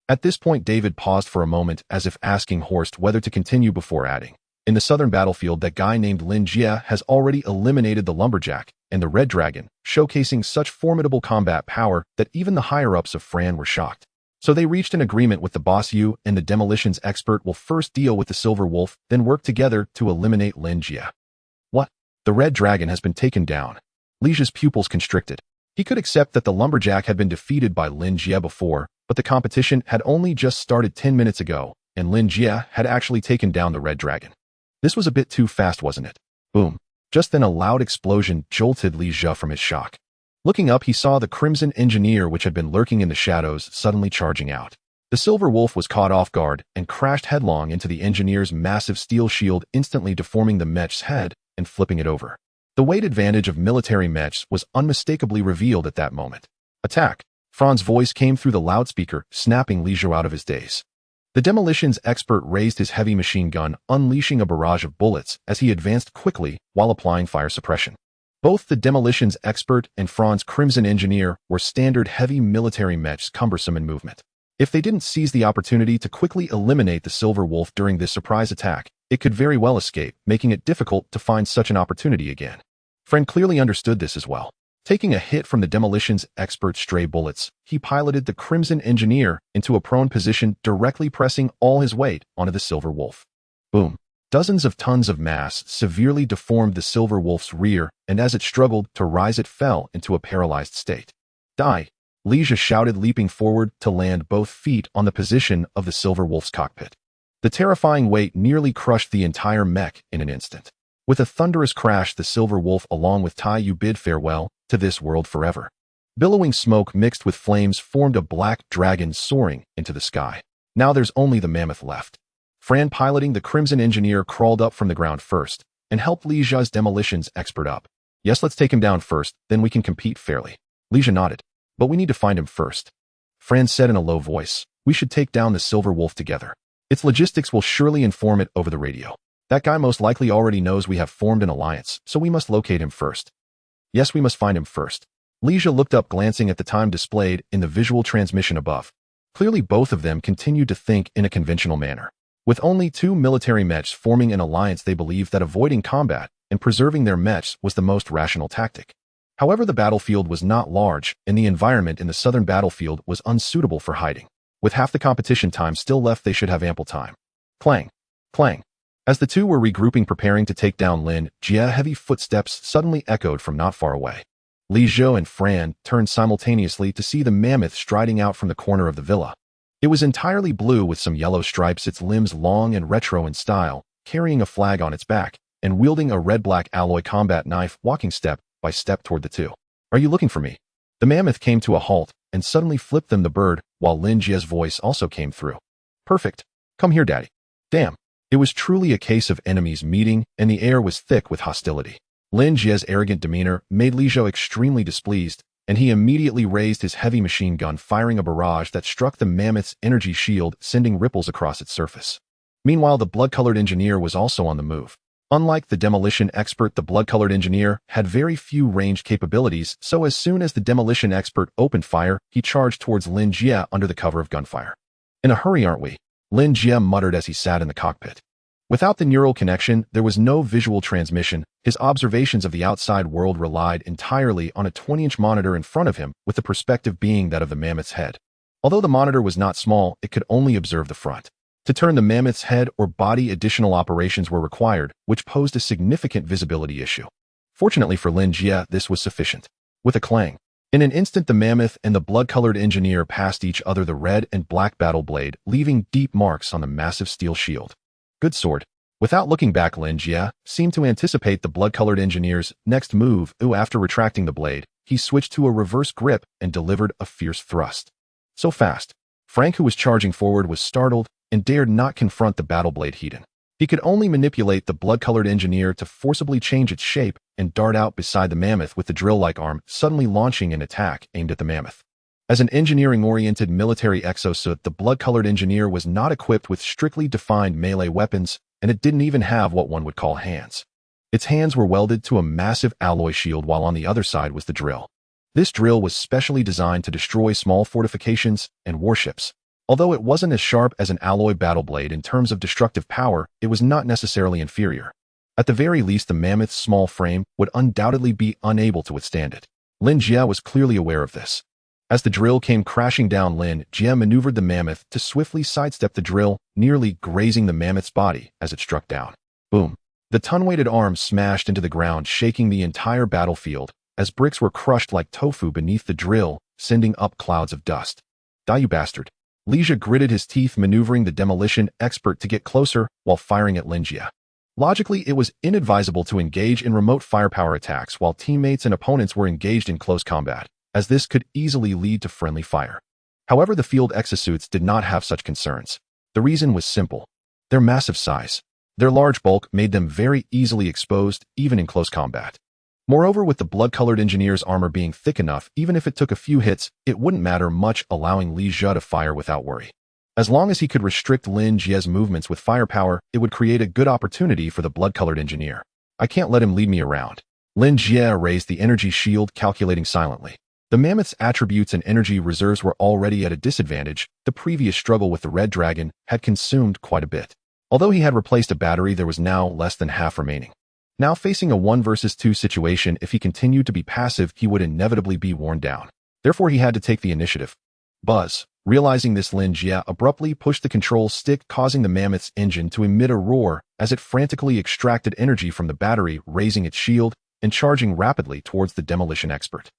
Speaker 1: At this point, David paused for a moment, as if asking Horst whether to continue before adding. In the southern battlefield, that guy named Lin Jie has already eliminated the Lumberjack and the Red Dragon, showcasing such formidable combat power that even the higher-ups of Fran were shocked. So they reached an agreement with the boss. You and the demolitions expert will first deal with the Silver Wolf, then work together to eliminate Lin Jie. What? The Red Dragon has been taken down. Lin Jie's pupils constricted. He could accept that the lumberjack had been defeated by Lin Jie before, but the competition had only just started 10 minutes ago, and Lin Jie had actually taken down the red dragon. This was a bit too fast, wasn't it? Boom. Just then a loud explosion jolted Lin Jie from his shock. Looking up, he saw the Crimson Engineer, which had been lurking in the shadows, suddenly charging out. The Silver Wolf was caught off guard and crashed headlong into the Engineer's massive steel shield, instantly deforming the mech's head and flipping it over. The weight advantage of military mechs was unmistakably revealed at that moment. Attack! Fran's voice came through the loudspeaker, snapping Lin Jie out of his daze. The demolitions expert raised his heavy machine gun, unleashing a barrage of bullets as he advanced quickly while applying fire suppression. Both the demolitions expert and Fran's Crimson Engineer were standard heavy military mechs, cumbersome in movement. If they didn't seize the opportunity to quickly eliminate the Silver Wolf during this surprise attack, it could very well escape, making it difficult to find such an opportunity again. Fran clearly understood this as well. Taking a hit from the demolitions expert's stray bullets, he piloted the Crimson Engineer into a prone position, directly pressing all his weight onto the Silver Wolf. Boom. Dozens of tons of mass severely deformed the Silver Wolf's rear, and as it struggled to rise, it fell into a paralyzed state. Die! Lin Jie shouted, leaping forward to land both feet on the position of the Silver Wolf's cockpit. The terrifying weight nearly crushed the entire mech in an instant. With a thunderous crash, the Silver Wolf, along with Tai Yu, bid farewell to this world forever. Billowing smoke mixed with flames formed a black dragon soaring into the sky. Now there's only the mammoth left. Fran, piloting the Crimson Engineer, crawled up from the ground first and helped Lin Jie's demolitions expert up. Yes, let's take him down first, then we can compete fairly. Lin Jie nodded. But we need to find him first. Fran said in a low voice. We should take down the Silver Wolf together. Its logistics will surely inform it over the radio. That guy most likely already knows we have formed an alliance, so we must locate him first. Yes, we must find him first. Lin Jie looked up, glancing at the time displayed in the visual transmission above. Clearly both of them continued to think in a conventional manner. With only two military mechs forming an alliance, they believed that avoiding combat and preserving their mechs was the most rational tactic. However, the battlefield was not large, and the environment in the southern battlefield was unsuitable for hiding. With half the competition time still left, they should have ample time. Clang! Clang! As the two were regrouping, preparing to take down Lin Jie, heavy footsteps suddenly echoed from not far away. Lin Jie and Fran turned simultaneously to see the mammoth striding out from the corner of the villa. It was entirely blue with some yellow stripes, its limbs long and retro in style, carrying a flag on its back, and wielding a red-black alloy combat knife, walking step by step toward the two. Are you looking for me? The mammoth came to a halt and suddenly flipped them the bird, while Lin Jie's voice also came through. Perfect. Come here, daddy. Damn. It was truly a case of enemies meeting, and the air was thick with hostility. Lin Jie's arrogant demeanor made Lin Jie extremely displeased, and he immediately raised his heavy machine gun, firing a barrage that struck the mammoth's energy shield, sending ripples across its surface. Meanwhile, the blood-colored engineer was also on the move. Unlike the demolition expert, the blood-colored engineer had very few ranged capabilities, so as soon as the demolition expert opened fire, he charged towards Lin Jie under the cover of gunfire. In a hurry, aren't we? Lin Jie muttered as he sat in the cockpit. Without the neural connection, there was no visual transmission. His observations of the outside world relied entirely on a 20-inch monitor in front of him, with the perspective being that of the mammoth's head. Although the monitor was not small, it could only observe the front. To turn the mammoth's head or body, additional operations were required, which posed a significant visibility issue. Fortunately for Lin Jie, this was sufficient. With a clang, in an instant, the mammoth and the blood-colored engineer passed each other, the red and black battle blade, leaving deep marks on the massive steel shield. Good sword. Without looking back, Lin Jie seemed to anticipate the blood-colored engineer's next move. After retracting the blade, he switched to a reverse grip and delivered a fierce thrust. So fast. Frank, who was charging forward, was startled and dared not confront the battle blade Heaton. He could only manipulate the blood-colored engineer to forcibly change its shape and dart out beside the mammoth with the drill-like arm, suddenly launching an attack aimed at the mammoth. As an engineering-oriented military exosuit, the blood-colored engineer was not equipped with strictly defined melee weapons, and it didn't even have what one would call hands. Its hands were welded to a massive alloy shield, while on the other side was the drill. This drill was specially designed to destroy small fortifications and warships. Although it wasn't as sharp as an alloy battle blade in terms of destructive power, it was not necessarily inferior. At the very least, the mammoth's small frame would undoubtedly be unable to withstand it. Lin Jie was clearly aware of this. As the drill came crashing down, Lin Jie maneuvered the mammoth to swiftly sidestep the drill, nearly grazing the mammoth's body as it struck down. Boom. The ton-weighted arm smashed into the ground, shaking the entire battlefield, as bricks were crushed like tofu beneath the drill, sending up clouds of dust. Die, you bastard. Lin Jie gritted his teeth, maneuvering the demolition expert to get closer while firing at Lin Jie. Logically, it was inadvisable to engage in remote firepower attacks while teammates and opponents were engaged in close combat, as this could easily lead to friendly fire. However, the field exosuits did not have such concerns. The reason was simple. Their massive size. Their large bulk made them very easily exposed, even in close combat. Moreover, with the blood-colored engineer's armor being thick enough, even if it took a few hits, it wouldn't matter much, allowing Lin Jie to fire without worry. As long as he could restrict Lin Jie's movements with firepower, it would create a good opportunity for the blood-colored engineer. I can't let him lead me around. Lin Jie raised the energy shield, calculating silently. The mammoth's attributes and energy reserves were already at a disadvantage. The previous struggle with the red dragon had consumed quite a bit. Although he had replaced a battery, there was now less than half remaining. Now facing a 1 versus 2 situation, if he continued to be passive, he would inevitably be worn down. Therefore, he had to take the initiative. Buzz. Realizing this, Lin Jie abruptly pushed the control stick, causing the mammoth's engine to emit a roar as it frantically extracted energy from the battery, raising its shield and charging rapidly towards the demolition expert.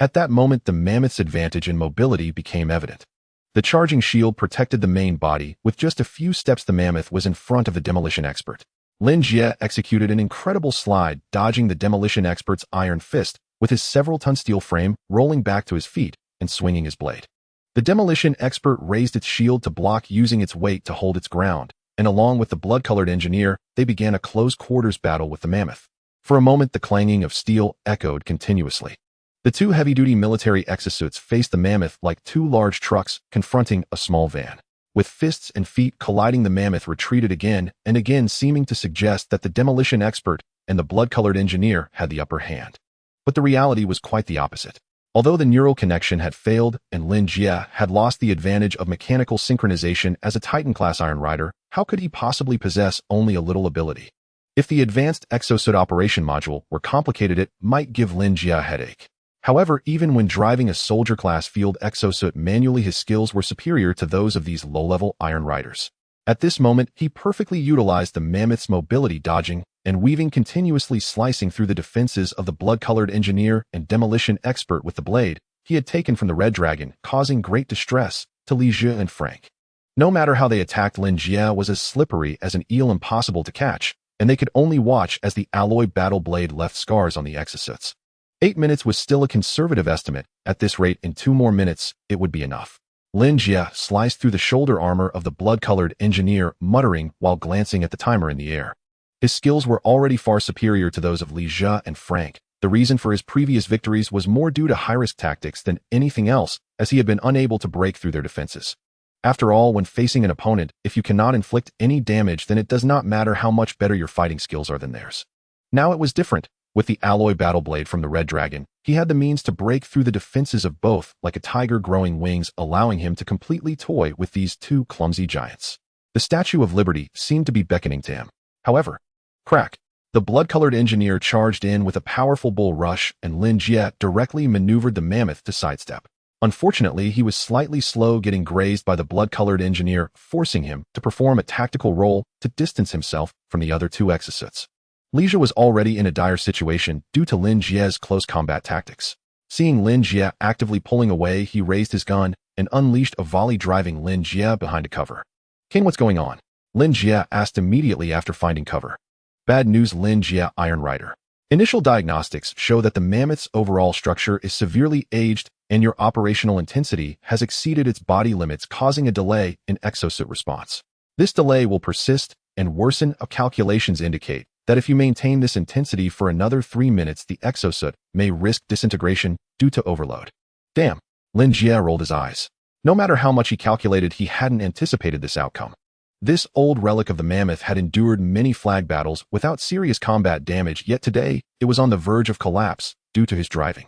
Speaker 1: At that moment, the mammoth's advantage in mobility became evident. The charging shield protected the main body. With just a few steps, the mammoth was in front of the demolition expert. Lin Jie executed an incredible slide, dodging the demolition expert's iron fist with his several-ton steel frame, rolling back to his feet and swinging his blade. The demolition expert raised its shield to block, using its weight to hold its ground, and along with the blood-colored engineer, they began a close-quarters battle with the mammoth. For a moment, the clanging of steel echoed continuously. The two heavy-duty military exosuits faced the mammoth like two large trucks confronting a small van. With fists and feet colliding, the mammoth retreated again and again, seeming to suggest that the demolition expert and the blood-colored engineer had the upper hand. But the reality was quite the opposite. Although the neural connection had failed and Lin Jie had lost the advantage of mechanical synchronization as a Titan-class Iron Rider, how could he possibly possess only a little ability? If the advanced exosuit operation module were complicated, it might give Lin Jie a headache. However, even when driving a soldier-class field exosuit manually, his skills were superior to those of these low-level Iron Riders. At this moment, he perfectly utilized the mammoth's mobility, dodging and weaving continuously, slicing through the defenses of the blood-colored engineer and demolition expert with the blade he had taken from the red dragon, causing great distress to Lin Jie and Frank. No matter how they attacked, Lin Jie was as slippery as an eel, impossible to catch, and they could only watch as the alloy battle blade left scars on the exosuits. 8 minutes was still a conservative estimate. At this rate, in 2 more minutes, it would be enough. Lin Jie sliced through the shoulder armor of the blood-colored engineer, muttering while glancing at the timer in the air. His skills were already far superior to those of Lin Jie and Frank. The reason for his previous victories was more due to high-risk tactics than anything else, as he had been unable to break through their defenses. After all, when facing an opponent, if you cannot inflict any damage, then it does not matter how much better your fighting skills are than theirs. Now it was different. With the alloy battle blade from the red dragon, he had the means to break through the defenses of both like a tiger growing wings, allowing him to completely toy with these two clumsy giants. The Statue of Liberty seemed to be beckoning to him. However, crack! The blood-colored engineer charged in with a powerful bull rush, and Lin Jie directly maneuvered the mammoth to sidestep. Unfortunately, he was slightly slow, getting grazed by the blood-colored engineer, forcing him to perform a tactical roll to distance himself from the other two exosuits. Lin Jie was already in a dire situation due to Lin Jie's close combat tactics. Seeing Lin Jie actively pulling away, he raised his gun and unleashed a volley, driving Lin Jie behind a cover. "King, what's going on?" Lin Jie asked immediately after finding cover. "Bad news, Lin Jie, Iron Rider. Initial diagnostics show that the mammoth's overall structure is severely aged and your operational intensity has exceeded its body limits, causing a delay in exosuit response. This delay will persist and worsen. Calculations indicate that if you maintain this intensity for another 3 minutes, the exosuit may risk disintegration due to overload." Damn, Lin Jie rolled his eyes. No matter how much he calculated, he hadn't anticipated this outcome. This old relic of the mammoth had endured many flag battles without serious combat damage, yet today it was on the verge of collapse due to his driving.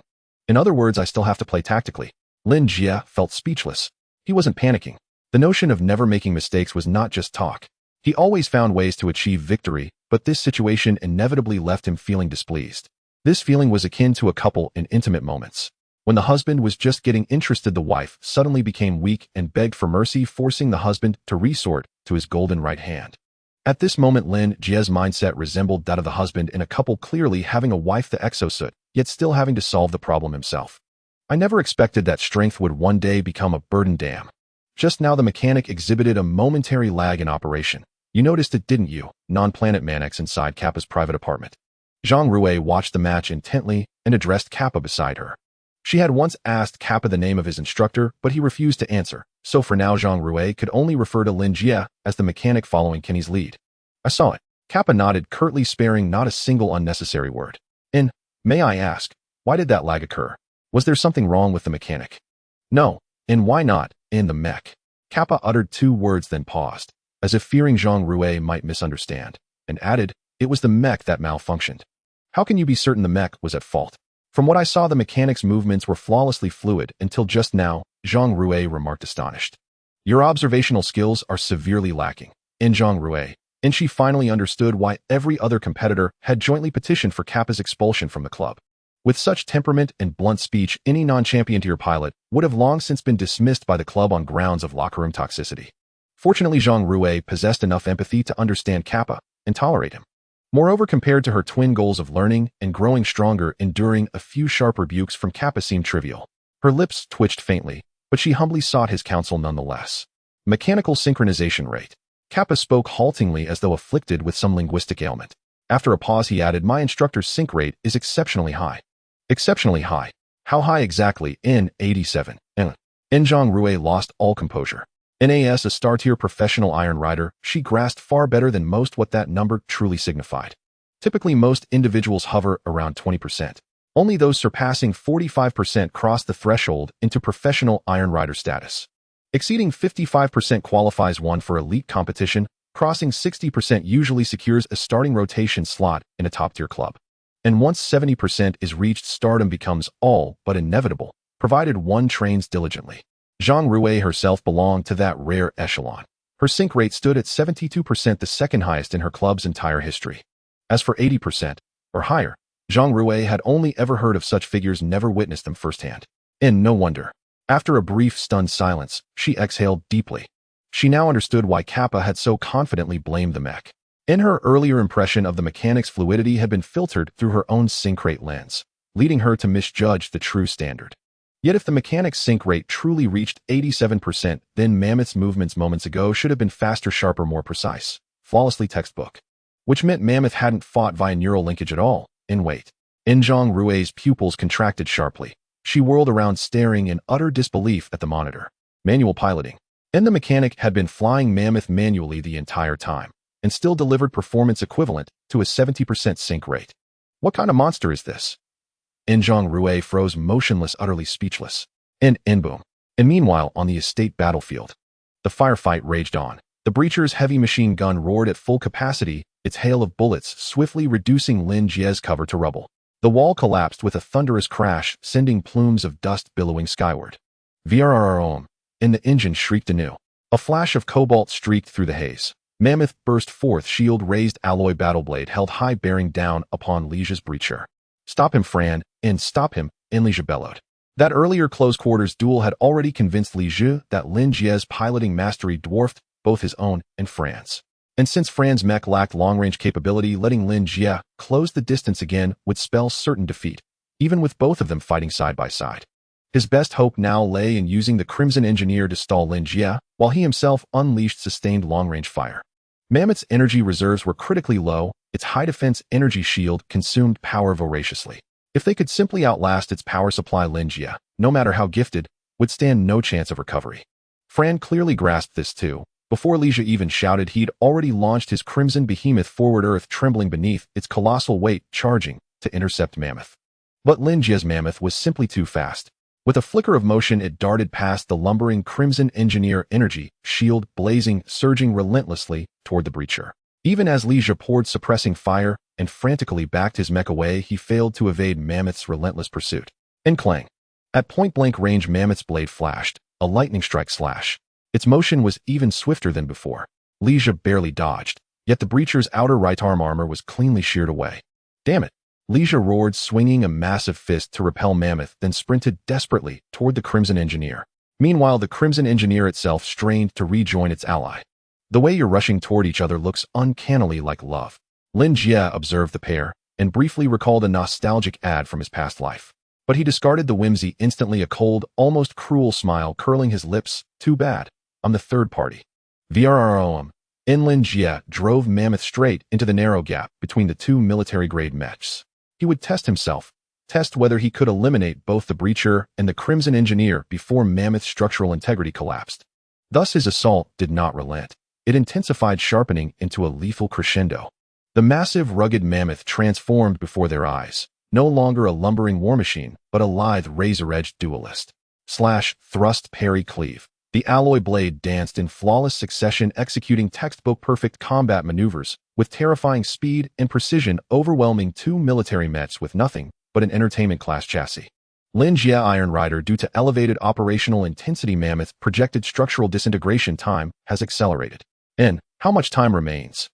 Speaker 1: In other words, I still have to play tactically. Lin Jie felt speechless. He wasn't panicking. The notion of never making mistakes was not just talk. He always found ways to achieve victory, but this situation inevitably left him feeling displeased. This feeling was akin to a couple in intimate moments. When the husband was just getting interested, the wife suddenly became weak and begged for mercy, forcing the husband to resort to his golden right hand. At this moment, Lin Jie's mindset resembled that of the husband in a couple, clearly having a wife. The exosuit yet still having to solve the problem himself. I never expected that strength would one day become a burden. Damn. Just now the mechanic exhibited a momentary lag in operation. You noticed it, didn't you? Non-planet Manex inside Kappa's private apartment. Zhang Rui watched the match intently and addressed Kappa beside her. She had once asked Kappa the name of his instructor, but he refused to answer, so for now Zhang Rui could only refer to Lin Jie as the mechanic following Kenny's lead. I saw it. Kappa nodded curtly, sparing not a single unnecessary word. And, may I ask, why did that lag occur? Was there something wrong with the mechanic? No. And why not, in the mech? Kappa uttered 2 words then paused, as if fearing Zhang Rui might misunderstand, and added, it was the mech that malfunctioned. How can you be certain the mech was at fault? From what I saw, the mechanic's movements were flawlessly fluid until just now, Zhang Rui remarked astonished. Your observational skills are severely lacking, in Zhang Rui, and she finally understood why every other competitor had jointly petitioned for Kappa's expulsion from the club. With such temperament and blunt speech, any non-champion tier pilot would have long since been dismissed by the club on grounds of locker room toxicity. Fortunately, Zhang Rui possessed enough empathy to understand Kappa and tolerate him. Moreover, compared to her twin goals of learning and growing stronger, enduring a few sharp rebukes from Kappa seemed trivial. Her lips twitched faintly, but she humbly sought his counsel nonetheless. Mechanical synchronization rate. Kappa spoke haltingly as though afflicted with some linguistic ailment. After a pause he added, my instructor's sync rate is exceptionally high. Exceptionally high. How high exactly? In 87. Zhang Rui lost all composure. NAS, a star-tier professional iron rider, she grasped far better than most what that number truly signified. Typically, most individuals hover around 20%. Only those surpassing 45% cross the threshold into professional iron rider status. Exceeding 55% qualifies one for elite competition. Crossing 60% usually secures a starting rotation slot in a top-tier club. And once 70% is reached, stardom becomes all but inevitable, provided one trains diligently. Zhang Rui herself belonged to that rare echelon. Her sync rate stood at 72%, the second highest in her club's entire history. As for 80% or higher, Zhang Rui had only ever heard of such figures, never witnessed them firsthand. And no wonder. After a brief stunned silence, she exhaled deeply. She now understood why Kappa had so confidently blamed the mech. In her earlier impression of the mechanic's fluidity had been filtered through her own sync rate lens, leading her to misjudge the true standard. Yet if the mechanic's sync rate truly reached 87%, then Mammoth's movements moments ago should have been faster, sharper, more precise, flawlessly textbook. Which meant Mammoth hadn't fought via neural linkage at all. Wait. Zhang Rui's pupils contracted sharply. She whirled around, staring in utter disbelief at the monitor. Manual piloting. And the mechanic had been flying Mammoth manually the entire time, and still delivered performance equivalent to a 70% sync rate. What kind of monster is this? Zhang Rui froze motionless, utterly speechless. And boom. And meanwhile, on the estate battlefield, the firefight raged on. The breacher's heavy machine gun roared at full capacity, its hail of bullets swiftly reducing Lin Jie's cover to rubble. The wall collapsed with a thunderous crash, sending plumes of dust billowing skyward. VRROM. And the engine shrieked anew. A flash of cobalt streaked through the haze. Mammoth burst forth, shield-raised alloy battleblade held high, bearing down upon Lin Jie's breacher. Stop him, Fran, and stop him, Lin Jie bellowed. That earlier close-quarters duel had already convinced Lin Jie that Lin Jie's piloting mastery dwarfed both his own and Fran's. And since Fran's mech lacked long-range capability, letting Lin Jie close the distance again would spell certain defeat, even with both of them fighting side by side. His best hope now lay in using the Crimson Engineer to stall Lin Jie, while he himself unleashed sustained long-range fire. Mammoth's energy reserves were critically low. Its high-defense energy shield consumed power voraciously. If they could simply outlast its power supply, Lin Jie, no matter how gifted, would stand no chance of recovery. Fran clearly grasped this too. Before Lin Jie even shouted, he'd already launched his crimson behemoth forward, earth trembling beneath its colossal weight, charging to intercept Mammoth. But Lin Jie's Mammoth was simply too fast. With a flicker of motion, it darted past the lumbering Crimson Engineer, energy shield blazing, surging relentlessly toward the breacher. Even as Lin Jie poured suppressing fire and frantically backed his mech away, he failed to evade Mammoth's relentless pursuit. And clang. At point-blank range, Mammoth's blade flashed, a lightning strike slash. Its motion was even swifter than before. Lin Jie barely dodged, yet the breacher's outer right arm armor was cleanly sheared away. Damn it! Lin Jie roared, swinging a massive fist to repel Mammoth, then sprinted desperately toward the Crimson Engineer. Meanwhile, the Crimson Engineer itself strained to rejoin its ally. The way you're rushing toward each other looks uncannily like love. Lin Jie observed the pair, and briefly recalled a nostalgic ad from his past life. But he discarded the whimsy instantly, a cold, almost cruel smile curling his lips. Too bad. I'm the third party. VRROM. Lin Jie drove Mammoth straight into the narrow gap between the two military-grade mechs. He would test himself, test whether he could eliminate both the breacher and the Crimson Engineer before Mammoth's structural integrity collapsed. Thus his assault did not relent. It intensified, sharpening into a lethal crescendo. The massive, rugged Mammoth transformed before their eyes, no longer a lumbering war machine, but a lithe, razor-edged duelist. Slash, thrust, parry, cleave. The alloy blade danced in flawless succession, executing textbook-perfect combat maneuvers, with terrifying speed and precision, overwhelming two military mechs with nothing but an entertainment-class chassis. Lin Jie Iron Rider, due to elevated operational intensity, Mammoth projected structural disintegration time has accelerated. How much time remains?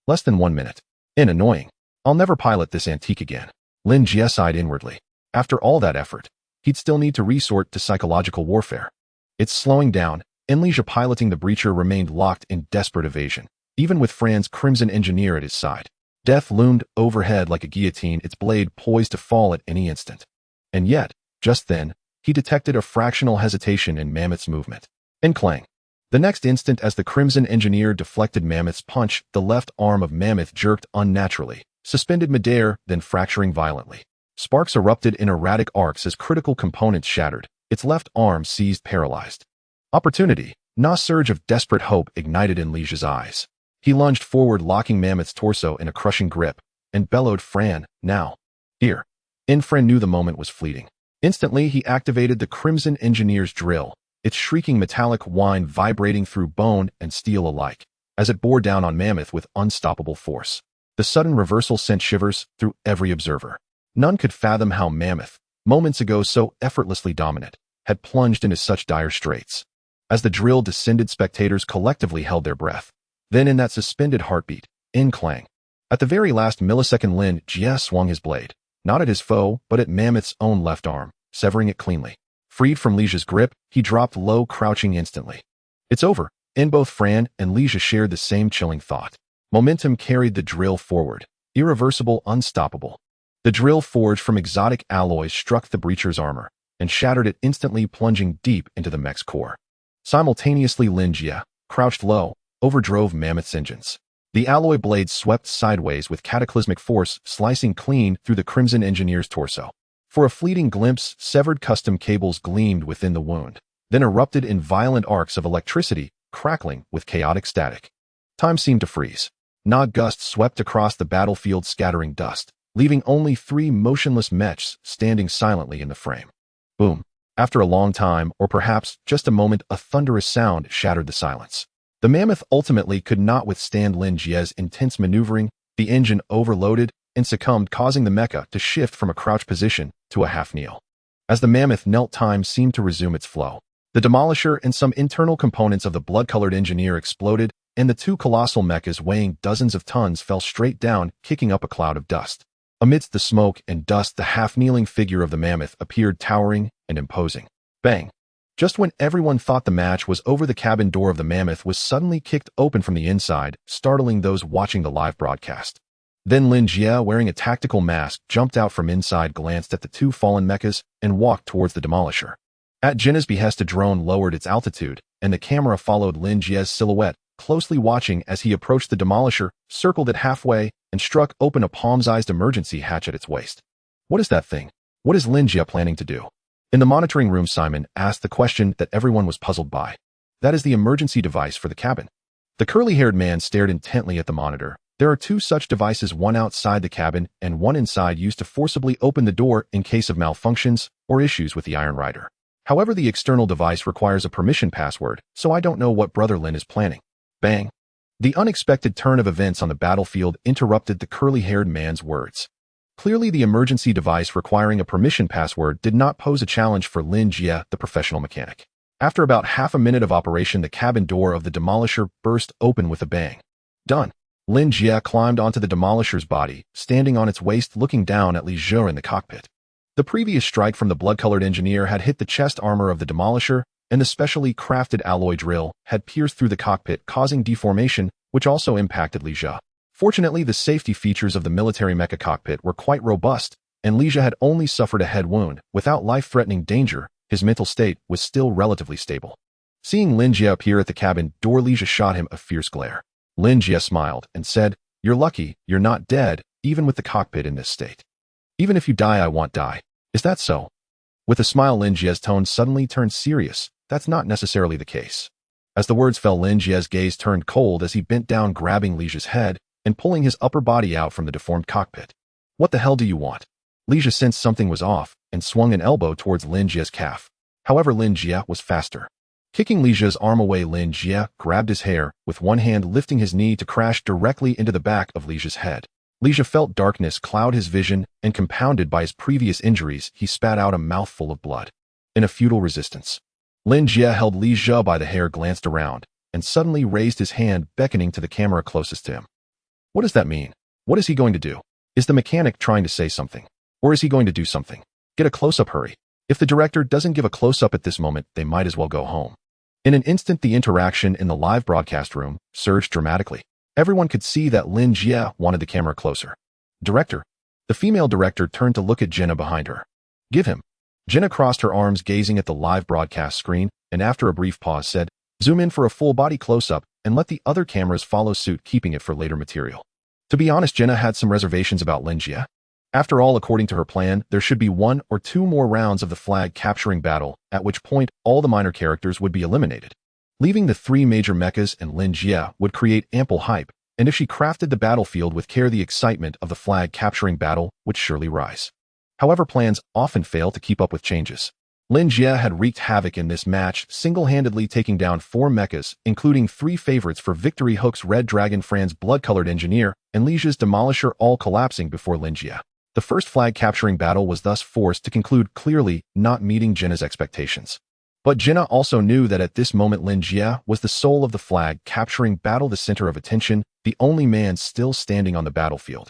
Speaker 1: Less than 1 minute. Annoying. I'll never pilot this antique again. Lin Jie sighed inwardly. After all that effort, he'd still need to resort to psychological warfare. It's slowing down. Lin Jie, piloting the breacher, remained locked in desperate evasion, even with Fran's Crimson Engineer at his side. Death loomed overhead like a guillotine, its blade poised to fall at any instant. And yet, just then, he detected a fractional hesitation in Mammoth's movement. Clang. The next instant, as the Crimson Engineer deflected Mammoth's punch, the left arm of Mammoth jerked unnaturally, suspended midair, then fracturing violently. Sparks erupted in erratic arcs as critical components shattered. Its left arm seized, paralyzed. Opportunity. A surge of desperate hope ignited in Lin Jie's eyes. He lunged forward, locking Mammoth's torso in a crushing grip, and bellowed, "Fran, now." Here. Fran knew the moment was fleeting. Instantly, he activated the Crimson Engineer's drill, its shrieking metallic whine vibrating through bone and steel alike, as it bore down on Mammoth with unstoppable force. The sudden reversal sent shivers through every observer. None could fathom how Mammoth, moments ago so effortlessly dominant, had plunged into such dire straits. As the drill descended, spectators collectively held their breath. Then, in that suspended heartbeat, clang. At the very last millisecond, Lin Jie swung his blade, not at his foe, but at Mammoth's own left arm, severing it cleanly. Freed from Lin Jie's grip, he dropped low, crouching instantly. It's over. Both Fran and Lin Jie shared the same chilling thought. Momentum carried the drill forward, irreversible, unstoppable. The drill, forged from exotic alloys, struck the breacher's armor and shattered it instantly, plunging deep into the mech's core. Simultaneously, Lin Jie, crouched low, overdrove Mammoth's engines. The alloy blade swept sideways with cataclysmic force, slicing clean through the Crimson Engineer's torso. For a fleeting glimpse, severed custom cables gleamed within the wound, then erupted in violent arcs of electricity, crackling with chaotic static. Time seemed to freeze. A gust swept across the battlefield, scattering dust, leaving only 3 motionless mechs standing silently in the frame. Boom. After a long time, or perhaps just a moment, a thunderous sound shattered the silence. The Mammoth ultimately could not withstand Lin Jie's intense maneuvering. The engine overloaded and succumbed, causing the mecha to shift from a crouch position to a half-kneel. As the Mammoth knelt, time seemed to resume its flow. The Demolisher and some internal components of the blood-colored Engineer exploded, and the 2 colossal mechas weighing dozens of tons fell straight down, kicking up a cloud of dust. Amidst the smoke and dust, the half-kneeling figure of the Mammoth appeared, towering and imposing. Bang! Just when everyone thought the match was over, the cabin door of the Mammoth was suddenly kicked open from the inside, startling those watching the live broadcast. Then Lin Jie, wearing a tactical mask, jumped out from inside, glanced at the 2 fallen mechas, and walked towards the Demolisher. At Jinna's behest, a drone lowered its altitude, and the camera followed Lin Jie's silhouette, closely watching as he approached the Demolisher, circled it halfway, and struck open a palm-sized emergency hatch at its waist. What is that thing? What is Lin Jie planning to do? In the monitoring room, Simon asked the question that everyone was puzzled by. That is the emergency device for the cabin. The curly-haired man stared intently at the monitor. There are 2 such devices, one outside the cabin and one inside, used to forcibly open the door in case of malfunctions or issues with the Iron Rider. However, the external device requires a permission password, so I don't know what Brother Lin is planning. Bang! The unexpected turn of events on the battlefield interrupted the curly-haired man's words. Clearly, the emergency device requiring a permission password did not pose a challenge for Lin Jie, the professional mechanic. After about half a minute of operation, the cabin door of the Demolisher burst open with a bang. Done. Lin Jie climbed onto the Demolisher's body, standing on its waist, looking down at Lin Jie in the cockpit. The previous strike from the blood-colored Engineer had hit the chest armor of the Demolisher, and the specially crafted alloy drill had pierced through the cockpit, causing deformation, which also impacted Lin Jie. Fortunately, the safety features of the military mecha cockpit were quite robust, and Lin Jie had only suffered a head wound. Without life-threatening danger, his mental state was still relatively stable. Seeing Lin Jie appear at the cabin door, Lin Jie shot him a fierce glare. Lin Jie smiled and said, "You're lucky you're not dead, even with the cockpit in this state. Even if you die, I won't die. Is that so?" With a smile, Lin Jie's tone suddenly turned serious. That's not necessarily the case. As the words fell, Lin Jie's gaze turned cold as he bent down, grabbing Lin Jie's head and pulling his upper body out from the deformed cockpit. "What the hell do you want?" Lin Jie sensed something was off and swung an elbow towards Lin Jie's calf. However, Lin Jie was faster. Kicking Lin Jie's arm away, Lin Jie grabbed his hair, with one hand lifting his knee to crash directly into the back of Lin Jie's head. Lin Jie felt darkness cloud his vision, and compounded by his previous injuries, he spat out a mouthful of blood. In a futile resistance, Lin Jie held Lin Jie by the hair, glanced around, and suddenly raised his hand, beckoning to the camera closest to him. What does that mean? What is he going to do? Is the mechanic trying to say something? Or is he going to do something? Get a close-up, hurry. If the director doesn't give a close-up at this moment, they might as well go home. In an instant, the interaction in the live broadcast room surged dramatically. Everyone could see that Lin Jie wanted the camera closer. "Director." The female director turned to look at Jenna behind her. "Give him." Jenna crossed her arms, gazing at the live broadcast screen, and after a brief pause said, "Zoom in for a full-body close-up and let the other cameras follow suit, keeping it for later material." To be honest, Jenna had some reservations about Lin Jie. After all, according to her plan, there should be 1 or 2 more rounds of the flag-capturing battle, at which point all the minor characters would be eliminated. Leaving the 3 major mechas and Lin Jie would create ample hype, and if she crafted the battlefield with care, the excitement of the flag-capturing battle would surely rise. However, plans often fail to keep up with changes. Lin Jie had wreaked havoc in this match, single-handedly taking down 4 mechas, including 3 favorites for victory: Hook's Red Dragon, Fran's blood-colored engineer, and Lin Jie's Demolisher, all collapsing before Lin Jie. The first flag-capturing battle was thus forced to conclude, clearly not meeting Jenna's expectations. But Jenna also knew that at this moment Lin Jie was the soul of the flag-capturing battle, the center of attention, the only man still standing on the battlefield.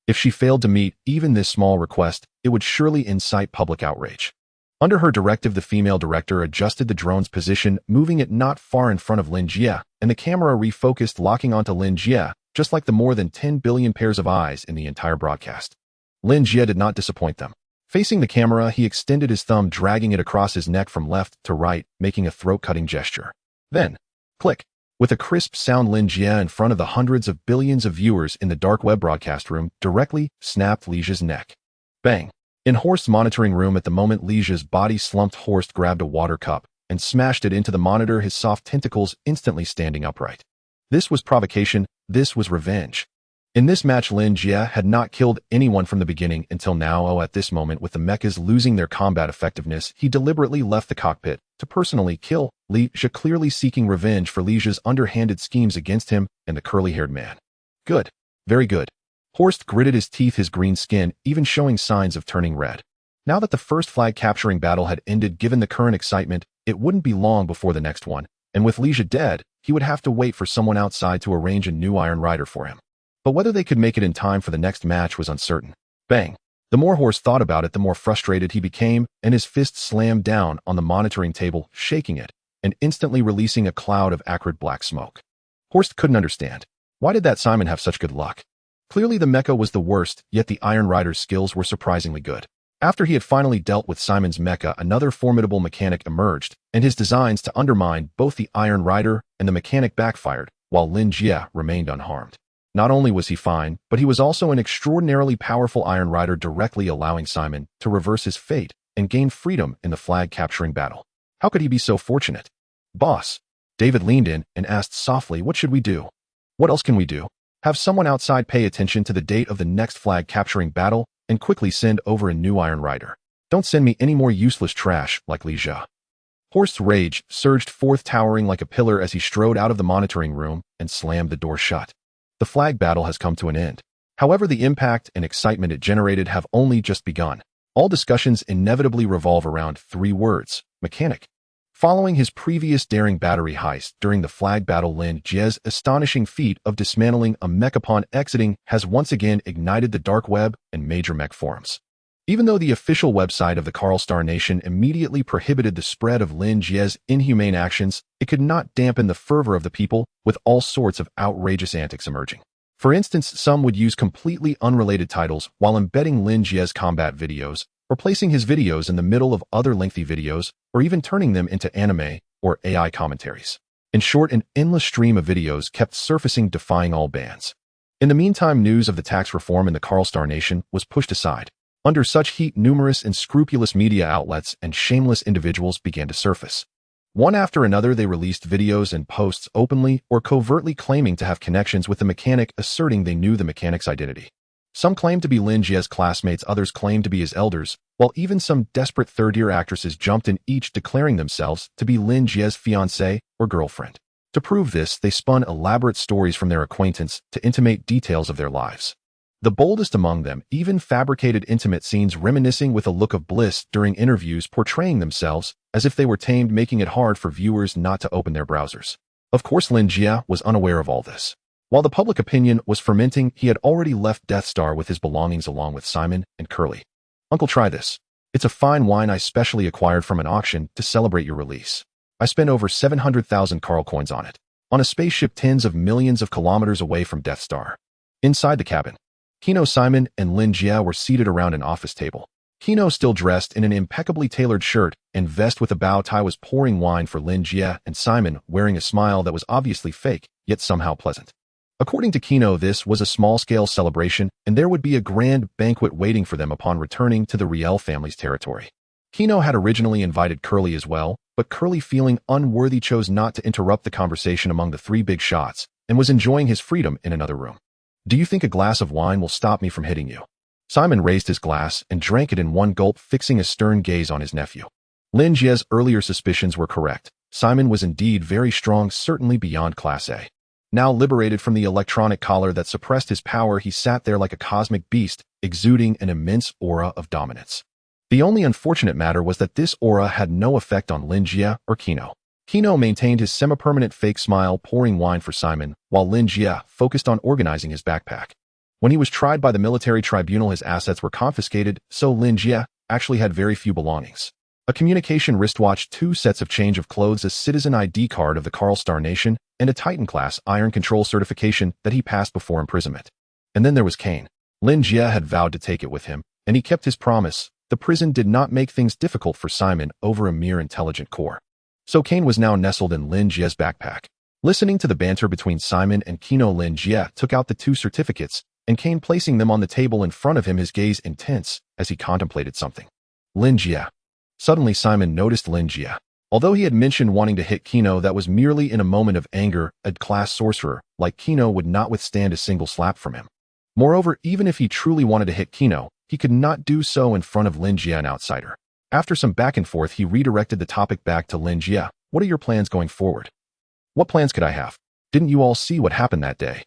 Speaker 1: If she failed to meet even this small request, it would surely incite public outrage. Under her directive, the female director adjusted the drone's position, moving it not far in front of Lin Jie, and the camera refocused, locking onto Lin Jie, just like the more than 10 billion pairs of eyes in the entire broadcast. Lin Jie did not disappoint them. Facing the camera, he extended his thumb, dragging it across his neck from left to right, making a throat-cutting gesture. Then, click. With a crisp sound, Lin Jie, in front of the hundreds of billions of viewers in the dark web broadcast room, directly snapped Lin Jie's neck. Bang! In Horst's monitoring room, at the moment Lin Jie's body slumped, Horst grabbed a water cup and smashed it into the monitor, his soft tentacles instantly standing upright. This was provocation. This was revenge. In this match, Lin Jie had not killed anyone from the beginning until now. At this moment, with the mechas losing their combat effectiveness, he deliberately left the cockpit to personally kill Lin Jie, clearly seeking revenge for Lin Jie's underhanded schemes against him and the curly-haired man. Good. Very good. Horst gritted his teeth, his green skin even showing signs of turning red. Now that the first flag-capturing battle had ended, given the current excitement, it wouldn't be long before the next one, and with Lin Jie dead, he would have to wait for someone outside to arrange a new Iron Rider for him. But whether they could make it in time for the next match was uncertain. Bang! The more Horst thought about it, the more frustrated he became, and his fist slammed down on the monitoring table, shaking it, and instantly releasing a cloud of acrid black smoke. Horst couldn't understand. Why did that Simon have such good luck? Clearly the mecha was the worst, yet the Iron Rider's skills were surprisingly good. After he had finally dealt with Simon's mecha, another formidable mechanic emerged, and his designs to undermine both the Iron Rider and the mechanic backfired, while Lin Jie remained unharmed. Not only was he fine, but he was also an extraordinarily powerful Iron Rider, directly allowing Simon to reverse his fate and gain freedom in the flag-capturing battle. How could he be so fortunate? "Boss." David leaned in and asked softly, "What should we do?" "What else can we do? Have someone outside pay attention to the date of the next flag-capturing battle and quickly send over a new Iron Rider. Don't send me any more useless trash like Lin Jie." Horst's rage surged forth, towering like a pillar as he strode out of the monitoring room and slammed the door shut. The flag battle has come to an end. However, the impact and excitement it generated have only just begun. All discussions inevitably revolve around 3 words: mechanic. Following his previous daring battery heist during the flag battle, Lin Jie's astonishing feat of dismantling a mech upon exiting has once again ignited the dark web and major mech forums. Even though the official website of the Karl Star Nation immediately prohibited the spread of Lin Jie's inhumane actions, it could not dampen the fervor of the people, with all sorts of outrageous antics emerging. For instance, some would use completely unrelated titles while embedding Lin Jie's combat videos, or placing his videos in the middle of other lengthy videos, or even turning them into anime or AI commentaries. In short, an endless stream of videos kept surfacing, defying all bans. In the meantime, news of the tax reform in the Karl Star Nation was pushed aside. Under such heat, numerous unscrupulous media outlets and shameless individuals began to surface. One after another, they released videos and posts openly or covertly claiming to have connections with the mechanic, asserting they knew the mechanic's identity. Some claimed to be Lin Jie's classmates, others claimed to be his elders, while even some desperate third-year actresses jumped in, each declaring themselves to be Lin Jie's fiancée or girlfriend. To prove this, they spun elaborate stories from their acquaintance to intimate details of their lives. The boldest among them even fabricated intimate scenes reminiscing with a look of bliss during interviews, portraying themselves as if they were tamed, making it hard for viewers not to open their browsers. Of course, Lin Jie was unaware of all this. While the public opinion was fermenting, he had already left Death Star with his belongings along with Simon and Curly. "Uncle, try this. It's a fine wine I specially acquired from an auction to celebrate your release. I spent over 700,000 Karl coins on it. On a spaceship tens of millions of kilometers away from Death Star." Inside the cabin, Kino, Simon, and Lin Jie were seated around an office table. Kino, still dressed in an impeccably tailored shirt and vest with a bow tie, was pouring wine for Lin Jie, and Simon, wearing a smile that was obviously fake, yet somehow pleasant. According to Kino, this was a small-scale celebration, and there would be a grand banquet waiting for them upon returning to the Riel family's territory. Kino had originally invited Curly as well, but Curly, feeling unworthy, chose not to interrupt the conversation among the three big shots and was enjoying his freedom in another room. "Do you think a glass of wine will stop me from hitting you?" Simon raised his glass and drank it in one gulp, fixing a stern gaze on his nephew. Lin Jie's earlier suspicions were correct. Simon was indeed very strong, certainly beyond Class A. Now liberated from the electronic collar that suppressed his power, he sat there like a cosmic beast, exuding an immense aura of dominance. The only unfortunate matter was that this aura had no effect on Lin Jie or Kino. Kino maintained his semi-permanent fake smile, pouring wine for Simon, while Lin Jie focused on organizing his backpack. When he was tried by the military tribunal, his assets were confiscated, so Lin Jie actually had very few belongings. A communication wristwatch, 2 sets of change of clothes, a citizen ID card of the Karl Star Nation, and a Titan-class iron control certification that he passed before imprisonment. And then there was Kane. Lin Jie had vowed to take it with him, and he kept his promise. The prison did not make things difficult for Simon over a mere intelligent core. So Kane was now nestled in Lin Jie's backpack. Listening to the banter between Simon and Kino, Lin Jie took out the 2 certificates, and Kane placing them on the table in front of him, his gaze intense as he contemplated something. Lin Jie. Suddenly Simon noticed Lin Jie. Although he had mentioned wanting to hit Kino, that was merely in a moment of anger. A class sorcerer like Kino would not withstand a single slap from him. Moreover, even if he truly wanted to hit Kino, he could not do so in front of Lin Jie, an outsider. After some back and forth, he redirected the topic back to Lin Jie. "What are your plans going forward?" "What plans could I have? Didn't you all see what happened that day?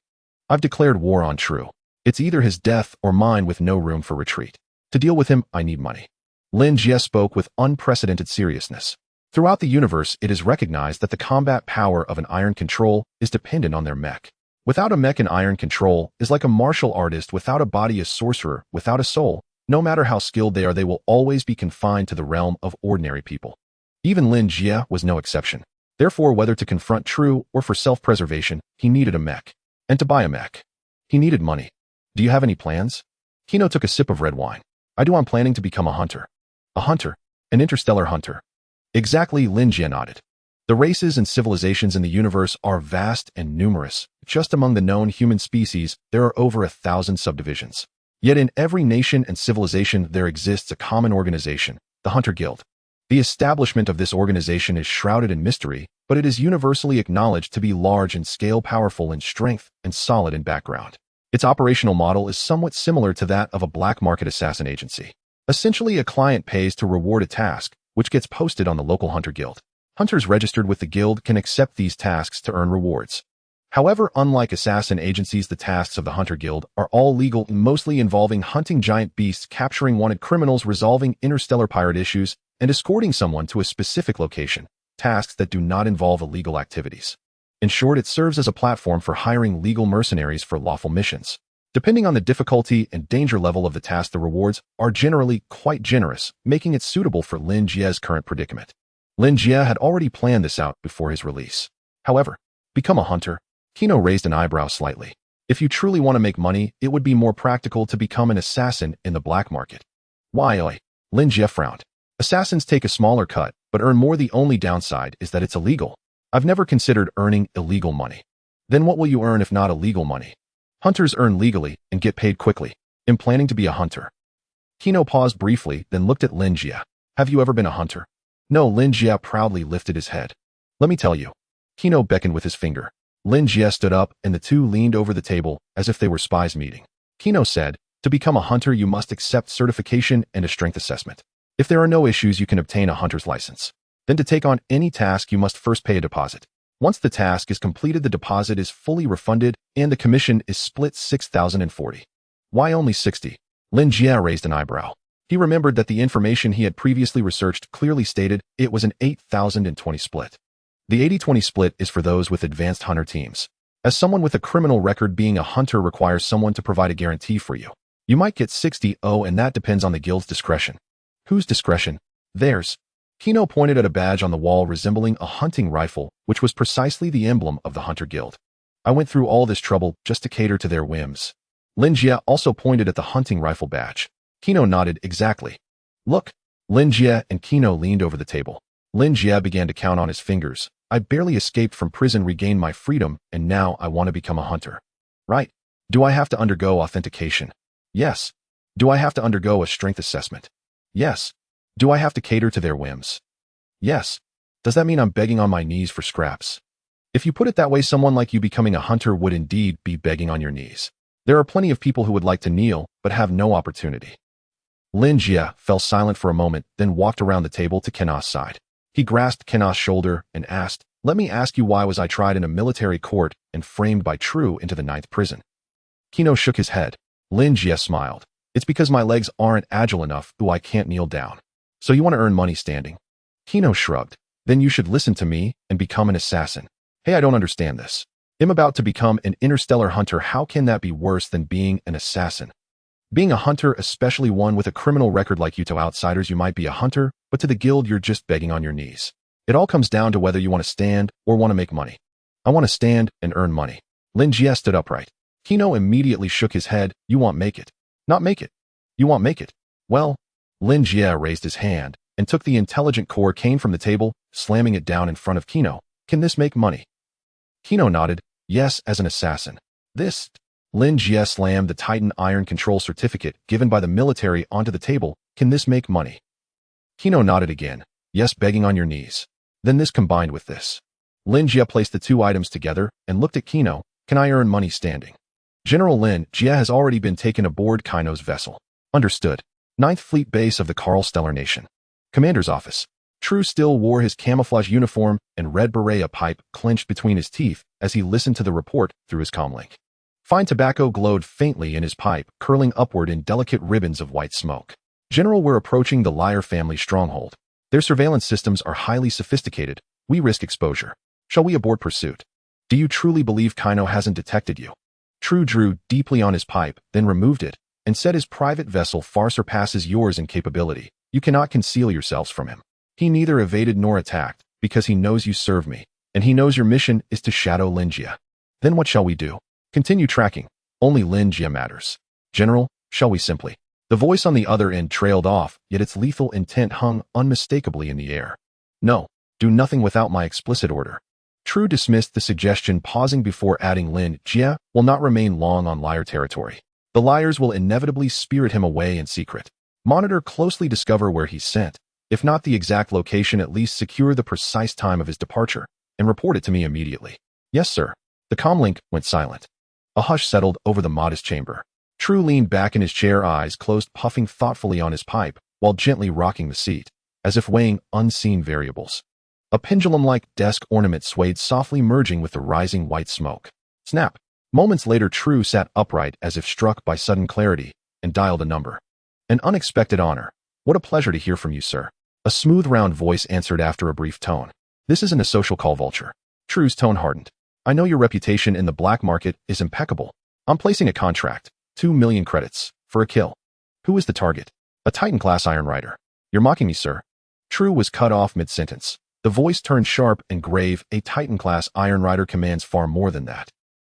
Speaker 1: I've declared war on True. It's either his death or mine, with no room for retreat. To deal with him, I need money." Lin Jie spoke with unprecedented seriousness. Throughout the universe, it is recognized that the combat power of an iron control is dependent on their mech. Without a mech, an iron control is like a martial artist without a body, a sorcerer without a soul. No matter how skilled they are, they will always be confined to the realm of ordinary people. Even Lin Jie was no exception. Therefore, whether to confront True or for self-preservation, he needed a mech. And to buy a mech, he needed money. "Do you have any plans?" Kino took a sip of red wine. "I do. I'm planning to become a hunter." "A hunter? An interstellar hunter?" "Exactly," Lin Jie nodded. "The races and civilizations in the universe are vast and numerous. Just among the known human species, there are over 1,000 subdivisions. Yet in every nation and civilization there exists a common organization, the Hunter Guild. The establishment of this organization is shrouded in mystery, but it is universally acknowledged to be large in scale, powerful in strength, and solid in background. Its operational model is somewhat similar to that of a black market assassin agency. Essentially, a client pays to reward a task, which gets posted on the local Hunter Guild. Hunters registered with the guild can accept these tasks to earn rewards. However, unlike assassin agencies, the tasks of the Hunter Guild are all legal, mostly involving hunting giant beasts, capturing wanted criminals, resolving interstellar pirate issues, and escorting someone to a specific location, tasks that do not involve illegal activities. In short, it serves as a platform for hiring legal mercenaries for lawful missions. Depending on the difficulty and danger level of the task, the rewards are generally quite generous, making it suitable for Lin Jie's current predicament. Lin Jie had already planned this out before his release. However, become a hunter? Kino raised an eyebrow slightly. If you truly want to make money, it would be more practical to become an assassin in the black market. Why? Lin Jie frowned. Assassins take a smaller cut, but earn more. The only downside is that it's illegal. I've never considered earning illegal money. Then what will you earn if not illegal money? Hunters earn legally and get paid quickly. I'm planning to be a hunter. Kino paused briefly, then looked at Lin Jie. Have you ever been a hunter? No. Lin Jie proudly lifted his head. Let me tell you. Kino beckoned with his finger. Lin Jie stood up, and the two leaned over the table as if they were spies meeting. Kino said, to become a hunter you must accept certification and a strength assessment. If there are no issues, you can obtain a hunter's license. Then to take on any task, you must first pay a deposit. Once the task is completed, the deposit is fully refunded, and the commission is split 6,040. Why only 60? Lin Jie raised an eyebrow. He remembered that the information he had previously researched clearly stated it was an 8,020 split. The 80-20 split is for those with advanced hunter teams. As someone with a criminal record, being a hunter requires someone to provide a guarantee for you. You might get 60, and that depends on the guild's discretion. Whose discretion? Theirs. Kino pointed at a badge on the wall resembling a hunting rifle, which was precisely the emblem of the Hunter Guild. I went through all this trouble just to cater to their whims. Lin Jie also pointed at the hunting rifle badge. Kino nodded. Exactly. Look. Lin Jie and Kino leaned over the table. Lin Jie began to count on his fingers. I barely escaped from prison, regained my freedom, and now I want to become a hunter. Right. Do I have to undergo authentication? Yes. Do I have to undergo a strength assessment? Yes. Do I have to cater to their whims? Yes. Does that mean I'm begging on my knees for scraps? If you put it that way, someone like you becoming a hunter would indeed be begging on your knees. There are plenty of people who would like to kneel, but have no opportunity. Lin Jie fell silent for a moment, then walked around the table to Kena's side. He grasped Kena's shoulder and asked, let me ask you, why was I tried in a military court and framed by True into the 9th prison? Kino shook his head. Lin Jie smiled. It's because my legs aren't agile enough, I can't kneel down. So you want to earn money standing? Kino shrugged. Then you should listen to me and become an assassin. Hey, I don't understand this. I'm about to become an interstellar hunter. How can that be worse than being an assassin? Being a hunter, especially one with a criminal record like you, to outsiders you might be a hunter, but to the guild you're just begging on your knees. It all comes down to whether you want to stand or want to make money. I want to stand and earn money. Lin Jie stood upright. Kino immediately shook his head. You want make it. Not make it. You want make it. Well, Lin Jie raised his hand and took the intelligent core cane from the table, slamming it down in front of Kino. Can this make money? Kino nodded. Yes, as an assassin. This. Lin Jie slammed the Titan Iron Control Certificate given by the military onto the table. Can this make money? Kino nodded again. Yes, begging on your knees. Then this combined with this. Lin Jie placed the two items together and looked at Kino. Can I earn money standing? General Lin Jie has already been taken aboard Kino's vessel. Understood. 9th Fleet Base of the Karl Stellar Nation. Commander's office. True still wore his camouflage uniform and red beret, a pipe clenched between his teeth as he listened to the report through his comlink. Fine tobacco glowed faintly in his pipe, curling upward in delicate ribbons of white smoke. General, we're approaching the Liar family stronghold. Their surveillance systems are highly sophisticated. We risk exposure. Shall we abort pursuit? Do you truly believe Kino hasn't detected you? True drew deeply on his pipe, then removed it, and said his private vessel far surpasses yours in capability. You cannot conceal yourselves from him. He neither evaded nor attacked, because he knows you serve me, and he knows your mission is to shadow Lin Jie. Then what shall we do? Continue tracking. Only Lin Jie matters. General, shall we simply? The voice on the other end trailed off, yet its lethal intent hung unmistakably in the air. No, do nothing without my explicit order. True dismissed the suggestion, pausing before adding, Lin Jie will not remain long on Liar territory. The Liars will inevitably spirit him away in secret. Monitor closely, discover where he's sent. If not the exact location, at least secure the precise time of his departure, and report it to me immediately. Yes, sir. The comlink went silent. A hush settled over the modest chamber. True leaned back in his chair, eyes closed, puffing thoughtfully on his pipe, while gently rocking the seat, as if weighing unseen variables. A pendulum-like desk ornament swayed softly, merging with the rising white smoke. Snap! Moments later, True sat upright as if struck by sudden clarity, and dialed a number. An unexpected honor. What a pleasure to hear from you, sir. A smooth, round voice answered after a brief tone. This isn't a social call, Vulture. True's tone hardened. I know your reputation in the black market is impeccable. I'm placing a contract, 2 million credits, for a kill. Who is the target? A Titan-class Iron Rider. You're mocking me, sir. True was cut off mid-sentence. The voice turned sharp and grave. A Titan-class Iron Rider commands far more than that.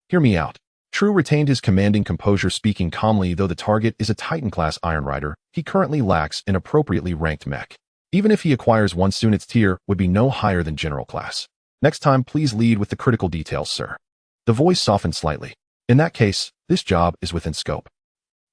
Speaker 1: Hear me out. True retained his commanding composure, speaking calmly. Though the target is a Titan-class Iron Rider, he currently lacks an appropriately ranked mech. Even if he acquires one soon, its tier would be no higher than general class. Next time, please lead with the critical details, sir. The voice softened slightly. In that case, this job is within scope.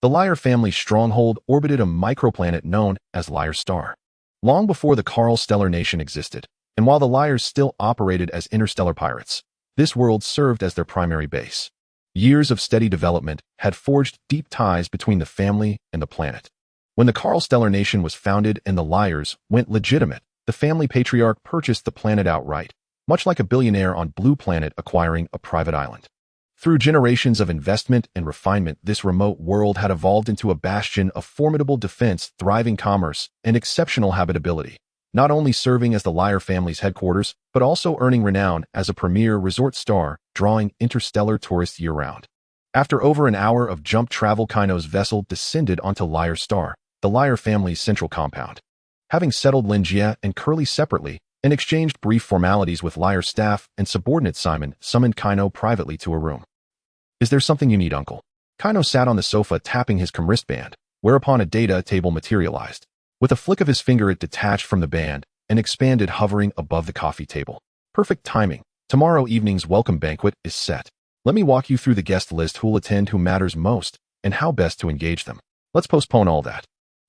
Speaker 1: The Lyre family's stronghold orbited a microplanet known as Lyre Star. Long before the Karl stellar nation existed, and while the Lyres still operated as interstellar pirates, this world served as their primary base. Years of steady development had forged deep ties between the family and the planet. When the Karl stellar nation was founded and the Lyres went legitimate, the family patriarch purchased the planet outright, much like a billionaire on Blue Planet acquiring a private island. Through generations of investment and refinement, this remote world had evolved into a bastion of formidable defense, thriving commerce, and exceptional habitability, not only serving as the Lyre family's headquarters, but also earning renown as a premier resort star, drawing interstellar tourists year-round. After over an hour of jump travel, Kaino's vessel descended onto Lyre Star, the Lyre family's central compound. Having settled Lin Jie and Karl separately, and exchanged brief formalities with Lyre staff and subordinate, Simon summoned Kaino privately to a room. Is there something you need, Uncle? Kaino sat on the sofa tapping his wristband, whereupon a data table materialized. With a flick of his finger, it detached from the band and expanded, hovering above the coffee table. Perfect timing. Tomorrow evening's welcome banquet is set. Let me walk you through the guest list, who'll attend, who matters most, and how best to engage them. Let's postpone all that.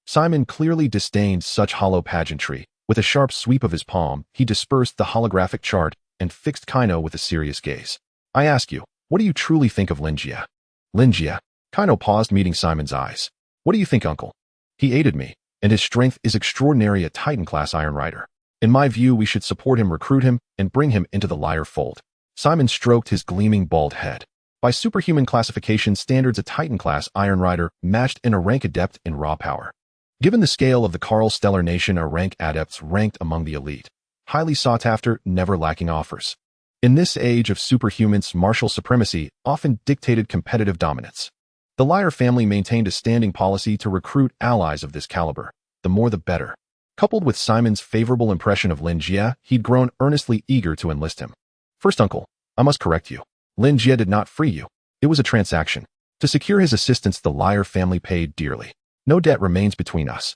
Speaker 1: Simon clearly disdained such hollow pageantry. With a sharp sweep of his palm, he dispersed the holographic chart and fixed Kaino with a serious gaze. I ask you, what do you truly think of Lin Jie? Lin Jie? Kaino paused, meeting Simon's eyes. What do you think, Uncle? He aided me, and his strength is extraordinary, a Titan-class Iron Rider. In my view, we should support him, recruit him, and bring him into the Lyre fold. Simon stroked his gleaming bald head. By superhuman classification standards, a Titan-class Iron Rider matched in a rank adept in raw power. Given the scale of the Karl stellar nation, a rank adepts ranked among the elite. Highly sought after, never lacking offers. In this age of superhumans, martial supremacy often dictated competitive dominance. The Lyre family maintained a standing policy to recruit allies of this caliber, the more the better. Coupled with Simon's favorable impression of Lin Jie, he'd grown earnestly eager to enlist him. First, Uncle, I must correct you. Lin Jie did not free you. It was a transaction. To secure his assistance, the Lyre family paid dearly. No debt remains between us.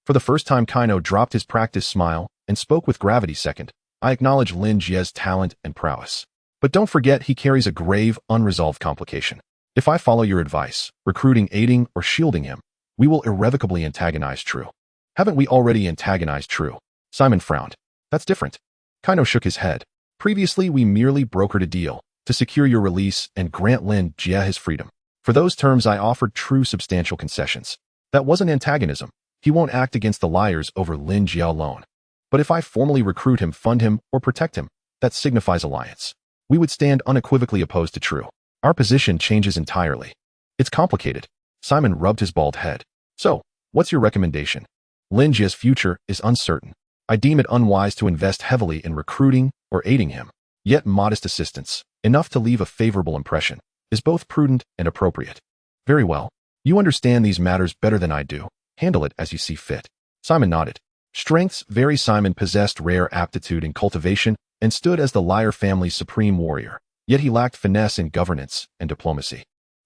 Speaker 1: For the first time, Kaino dropped his practiced smile and spoke with gravity. Second, I acknowledge Lin Jie's talent and prowess. But don't forget, he carries a grave, unresolved complication. If I follow your advice, recruiting, aiding, or shielding him, we will irrevocably antagonize True. Haven't we already antagonized True? Simon frowned. That's different. Kaino shook his head. Previously, we merely brokered a deal to secure your release and grant Lin Jie his freedom. For those terms, I offered True substantial concessions. That wasn't antagonism. He won't act against the Lyres over Lin Jie alone. But if I formally recruit him, fund him, or protect him, that signifies alliance. We would stand unequivocally opposed to True. Our position changes entirely. It's complicated. Simon rubbed his bald head. So, what's your recommendation? Lin Jie's future is uncertain. I deem it unwise to invest heavily in recruiting or aiding him. Yet modest assistance, enough to leave a favorable impression, is both prudent and appropriate. Very well. You understand these matters better than I do. Handle it as you see fit. Simon nodded. Strengths vary. Simon possessed rare aptitude in cultivation and stood as the Lyre family's supreme warrior, yet he lacked finesse in governance and diplomacy.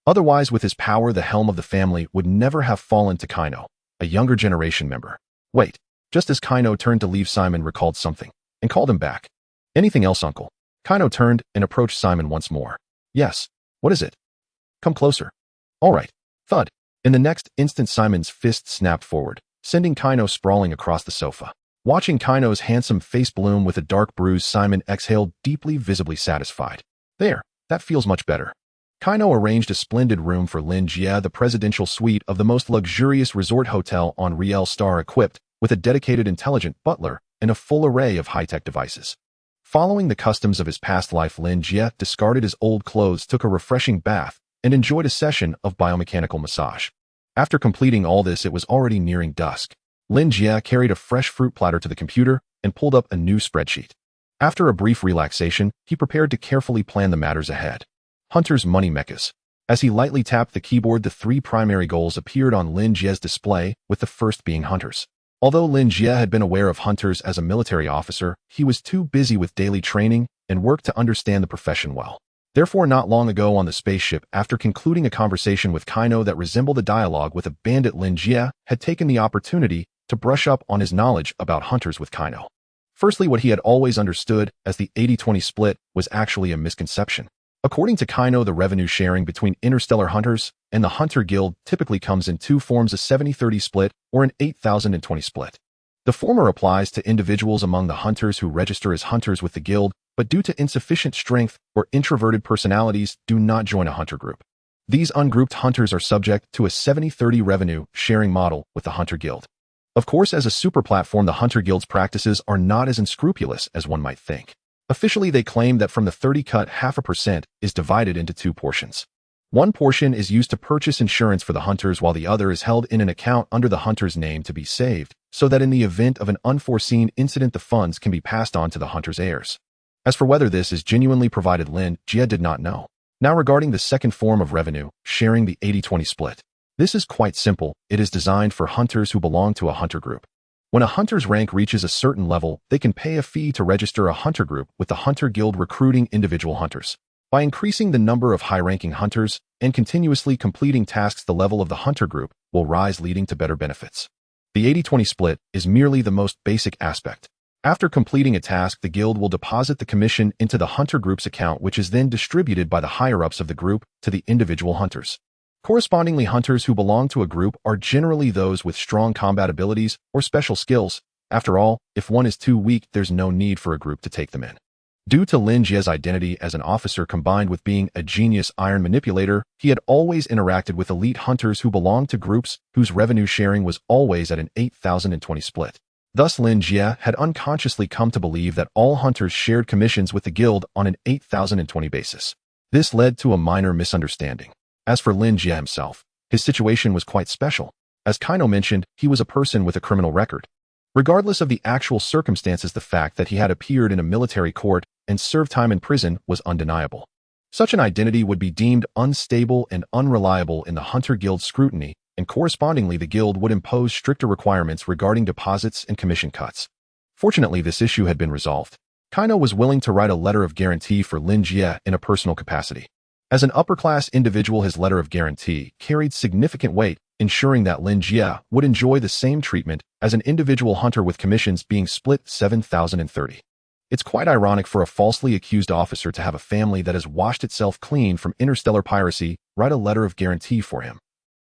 Speaker 1: Otherwise, with his power, the helm of the family would never have fallen to Kaino, a younger generation member. Wait, just as Kaino turned to leave, Simon recalled something and called him back. Anything else, Uncle? Kaino turned and approached Simon once more. Yes. What is it? Come closer. All right. Thud. In the next instant, Simon's fist snapped forward, sending Kaino sprawling across the sofa. Watching Kaino's handsome face bloom with a dark bruise, Simon exhaled deeply, visibly satisfied. There, that feels much better. Kaino arranged a splendid room for Lin Jie, the presidential suite of the most luxurious resort hotel on Riel Star, equipped with a dedicated intelligent butler and a full array of high-tech devices. Following the customs of his past life, Lin Jie discarded his old clothes, took a refreshing bath, and enjoyed a session of biomechanical massage. After completing all this, it was already nearing dusk. Lin Jie carried a fresh fruit platter to the computer and pulled up a new spreadsheet. After a brief relaxation, he prepared to carefully plan the matters ahead. Hunter's money mechas. As he lightly tapped the keyboard, the three primary goals appeared on Lin Jie's display, with the first being Hunters. Although Lin Jie had been aware of Hunters as a military officer, he was too busy with daily training and work to understand the profession well. Therefore, not long ago on the spaceship, after concluding a conversation with Kaino that resembled a dialogue with a bandit, Lin Jie had taken the opportunity to brush up on his knowledge about hunters with Kaino. Firstly, what he had always understood as the 80-20 split was actually a misconception. According to Kaino, the revenue sharing between interstellar hunters and the Hunter Guild typically comes in two forms: a 70-30 split or an 8020 split. The former applies to individuals among the hunters who register as hunters with the guild, but due to insufficient strength or introverted personalities, do not join a hunter group. These ungrouped hunters are subject to a 70-30 revenue sharing model with the Hunter Guild. Of course, as a super platform, the Hunter Guild's practices are not as unscrupulous as one might think. Officially, they claim that from the 30 cut, 0.5% is divided into two portions. One portion is used to purchase insurance for the hunters, while the other is held in an account under the hunter's name to be saved, so that in the event of an unforeseen incident, the funds can be passed on to the hunter's heirs. As for whether this is genuinely provided, Lin Jie did not know. Now, regarding the second form of revenue, sharing the 80-20 split. This is quite simple. It is designed for hunters who belong to a hunter group. When a hunter's rank reaches a certain level, they can pay a fee to register a hunter group with the Hunter Guild, recruiting individual hunters. By increasing the number of high-ranking hunters and continuously completing tasks, the level of the hunter group will rise, leading to better benefits. The 80-20 split is merely the most basic aspect. After completing a task, the guild will deposit the commission into the hunter group's account, which is then distributed by the higher-ups of the group to the individual hunters. Correspondingly, hunters who belong to a group are generally those with strong combat abilities or special skills. After all, if one is too weak, there's no need for a group to take them in. Due to Lin Jie's identity as an officer combined with being a genius iron manipulator, he had always interacted with elite hunters who belonged to groups whose revenue sharing was always at an 8020 split. Thus, Lin Jie had unconsciously come to believe that all hunters shared commissions with the guild on an 8020 basis. This led to a minor misunderstanding. As for Lin Jie himself, his situation was quite special. As Kaino mentioned, he was a person with a criminal record. Regardless of the actual circumstances, the fact that he had appeared in a military court and served time in prison was undeniable. Such an identity would be deemed unstable and unreliable in the Hunter Guild's scrutiny, and correspondingly the guild would impose stricter requirements regarding deposits and commission cuts. Fortunately, this issue had been resolved. Kaino was willing to write a letter of guarantee for Lin Jie in a personal capacity. As an upper-class individual, his letter of guarantee carried significant weight, ensuring that Lin Jie would enjoy the same treatment as an individual hunter, with commissions being split 7,030. It's quite ironic for a falsely accused officer to have a family that has washed itself clean from interstellar piracy write a letter of guarantee for him.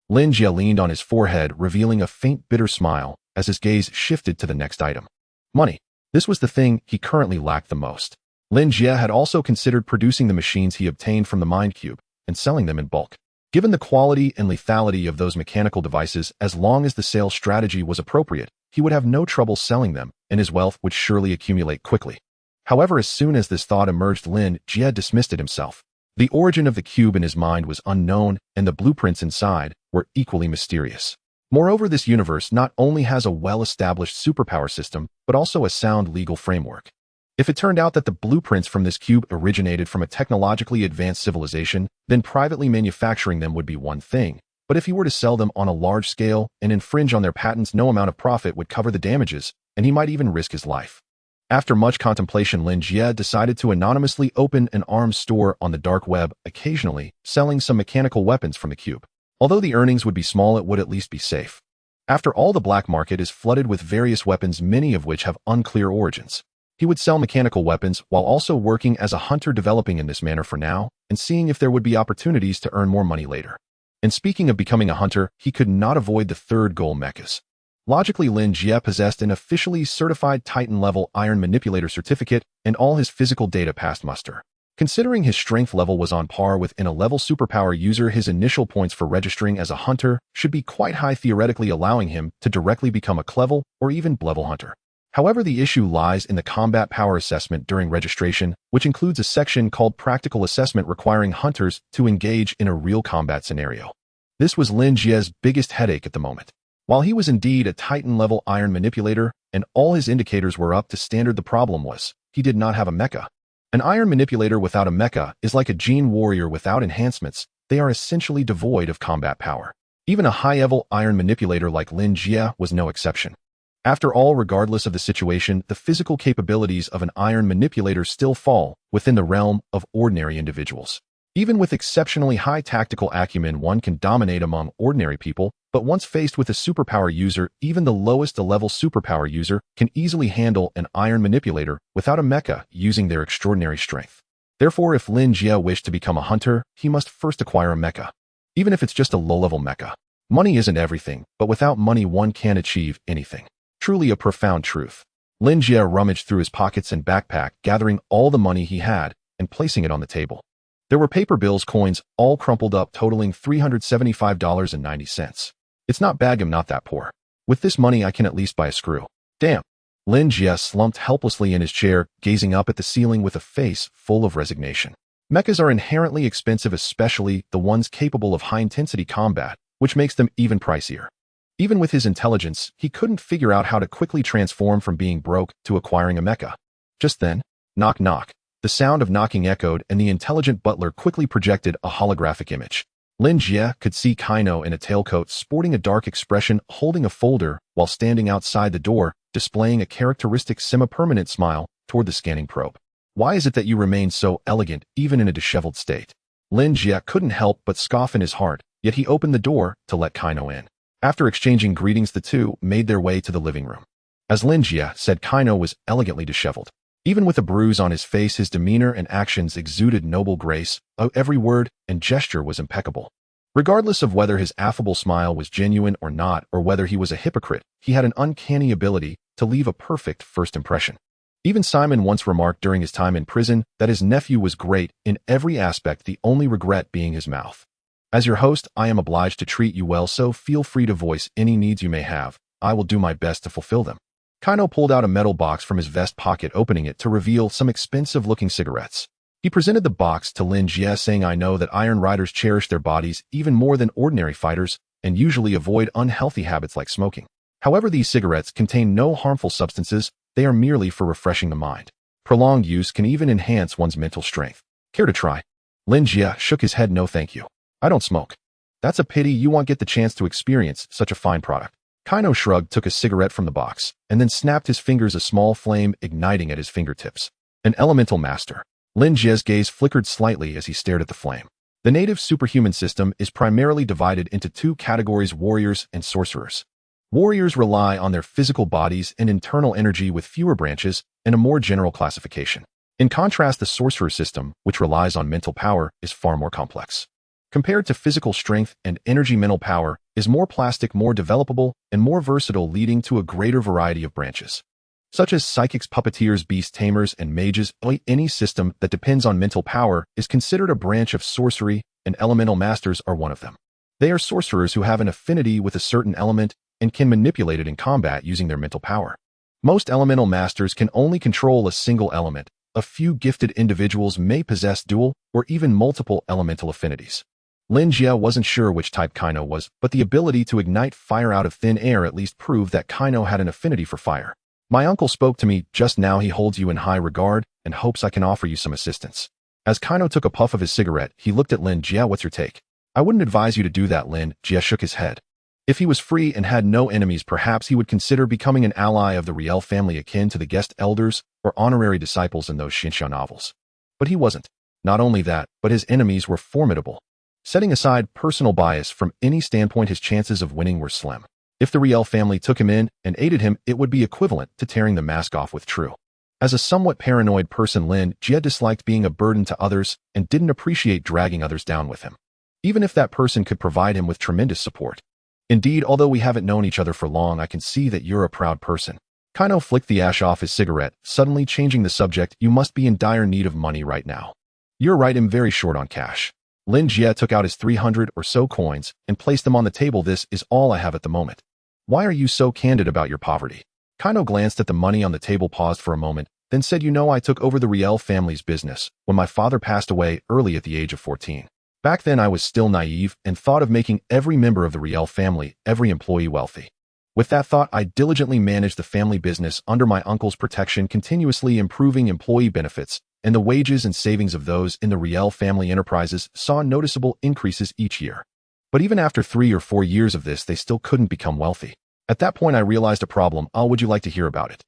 Speaker 1: Lin Jie leaned on his forehead, revealing a faint, bitter smile as his gaze shifted to the next item. Money. This was the thing he currently lacked the most. Lin Jie had also considered producing the machines he obtained from the Mind Cube and selling them in bulk. Given the quality and lethality of those mechanical devices, as long as the sales strategy was appropriate, he would have no trouble selling them, and his wealth would surely accumulate quickly. However, as soon as this thought emerged, Lin Jie dismissed it himself. The origin of the cube in his mind was unknown, and the blueprints inside were equally mysterious. Moreover, this universe not only has a well-established superpower system, but also a sound legal framework. If it turned out that the blueprints from this cube originated from a technologically advanced civilization, then privately manufacturing them would be one thing. But if he were to sell them on a large scale and infringe on their patents, no amount of profit would cover the damages, and he might even risk his life. After much contemplation, Lin Jie decided to anonymously open an arms store on the dark web, occasionally selling some mechanical weapons from the cube. Although the earnings would be small, it would at least be safe. After all, the black market is flooded with various weapons, many of which have unclear origins. He would sell mechanical weapons while also working as a hunter, developing in this manner for now and seeing if there would be opportunities to earn more money later. And speaking of becoming a hunter, he could not avoid the third goal, mechas. Logically, Lin Jie possessed an officially certified Titan-level iron manipulator certificate, and all his physical data passed muster. Considering his strength level was on par with an A-level superpower user, his initial points for registering as a hunter should be quite high, theoretically allowing him to directly become a C-level or even B-level hunter. However, the issue lies in the combat power assessment during registration, which includes a section called Practical Assessment, requiring hunters to engage in a real combat scenario. This was Lin Jie's biggest headache at the moment. While he was indeed a Titan-level iron manipulator and all his indicators were up to standard, the problem was he did not have a mecha. An iron manipulator without a mecha is like a gene warrior without enhancements. They are essentially devoid of combat power. Even a high-level iron manipulator like Lin Jie was no exception. After all, regardless of the situation, the physical capabilities of an iron manipulator still fall within the realm of ordinary individuals. Even with exceptionally high tactical acumen, one can dominate among ordinary people, but once faced with a superpower user, even the lowest level superpower user can easily handle an iron manipulator without a mecha using their extraordinary strength. Therefore, if Lin Jie wished to become a hunter, he must first acquire a mecha. Even if it's just a low-level mecha. Money isn't everything, but without money one can't achieve anything. Truly a profound truth. Lin Jie rummaged through his pockets and backpack, gathering all the money he had and placing it on the table. There were paper bills, coins, all crumpled up, totaling $375.90. It's not bad, I'm not that poor. With this money I can at least buy a screw. Damn. Lin Jie slumped helplessly in his chair, gazing up at the ceiling with a face full of resignation. Mechas are inherently expensive, especially the ones capable of high-intensity combat, which makes them even pricier. Even with his intelligence, he couldn't figure out how to quickly transform from being broke to acquiring a mecha. Just then, knock knock. The sound of knocking echoed, and the intelligent butler quickly projected a holographic image. Lin Jie could see Kaino in a tailcoat, sporting a dark expression, holding a folder, while standing outside the door, displaying a characteristic semi-permanent smile toward the scanning probe. Why is it that you remain so elegant, even in a disheveled state? Lin Jie couldn't help but scoff in his heart, yet he opened the door to let Kaino in. After exchanging greetings, the two made their way to the living room. As Lin Jie said, Kaino was elegantly disheveled. Even with a bruise on his face, his demeanor and actions exuded noble grace, every word and gesture was impeccable. Regardless of whether his affable smile was genuine or not, or whether he was a hypocrite, he had an uncanny ability to leave a perfect first impression. Even Simon once remarked during his time in prison that his nephew was great in every aspect, the only regret being his mouth. As your host, I am obliged to treat you well, so feel free to voice any needs you may have. I will do my best to fulfill them. Kaino pulled out a metal box from his vest pocket, opening it to reveal some expensive-looking cigarettes. He presented the box to Lin Jie, saying, I know that Iron Riders cherish their bodies even more than ordinary fighters and usually avoid unhealthy habits like smoking. However, these cigarettes contain no harmful substances. They are merely for refreshing the mind. Prolonged use can even enhance one's mental strength. Care to try? Lin Jie shook his head. No thank you. I don't smoke. That's a pity, you won't get the chance to experience such a fine product. Kaino shrugged, took a cigarette from the box, and then snapped his fingers, a small flame igniting at his fingertips. An elemental master. Lin Jie's gaze flickered slightly as he stared at the flame. The native superhuman system is primarily divided into two categories: warriors and sorcerers. Warriors rely on their physical bodies and internal energy with fewer branches and a more general classification. In contrast, the sorcerer system, which relies on mental power, is far more complex. Compared to physical strength and energy, mental power is more plastic, more developable, and more versatile, leading to a greater variety of branches, such as psychics, puppeteers, beast tamers, and mages. Any system that depends on mental power is considered a branch of sorcery, and elemental masters are one of them. They are sorcerers who have an affinity with a certain element and can manipulate it in combat using their mental power. Most elemental masters can only control a single element. A few gifted individuals may possess dual or even multiple elemental affinities. Lin Jie wasn't sure which type Kaino was, but the ability to ignite fire out of thin air at least proved that Kaino had an affinity for fire. My uncle spoke to me just now. He holds you in high regard and hopes I can offer you some assistance. As Kaino took a puff of his cigarette, he looked at Lin Jie. What's your take? I wouldn't advise you to do that. Lin Jie shook his head. If he was free and had no enemies, perhaps he would consider becoming an ally of the Riel family, akin to the guest elders or honorary disciples in those Xinxia novels. But he wasn't. Not only that, but his enemies were formidable. Setting aside personal bias, from any standpoint his chances of winning were slim. If the Riel family took him in and aided him, it would be equivalent to tearing the mask off with True. As a somewhat paranoid person, Lin Jie disliked being a burden to others and didn't appreciate dragging others down with him, even if that person could provide him with tremendous support. Indeed, although we haven't known each other for long, I can see that you're a proud person. Kaino flicked the ash off his cigarette, suddenly changing the subject. You must be in dire need of money right now. You're right, I'm very short on cash. Lin Jie took out his 300 or so coins and placed them on the table. This is all I have at the moment. Why are you so candid about your poverty? Kaino glanced at the money on the table, paused for a moment, then said, You know, I took over the Riel family's business when my father passed away early at the age of 14. Back then I was still naive and thought of making every member of the Riel family, every employee, wealthy. With that thought, I diligently managed the family business under my uncle's protection, continuously improving employee benefits, and the wages and savings of those in the Riel family enterprises saw noticeable increases each year. But even after 3 or 4 years of this, they still couldn't become wealthy. At that point I realized a problem. Would you like to hear about it?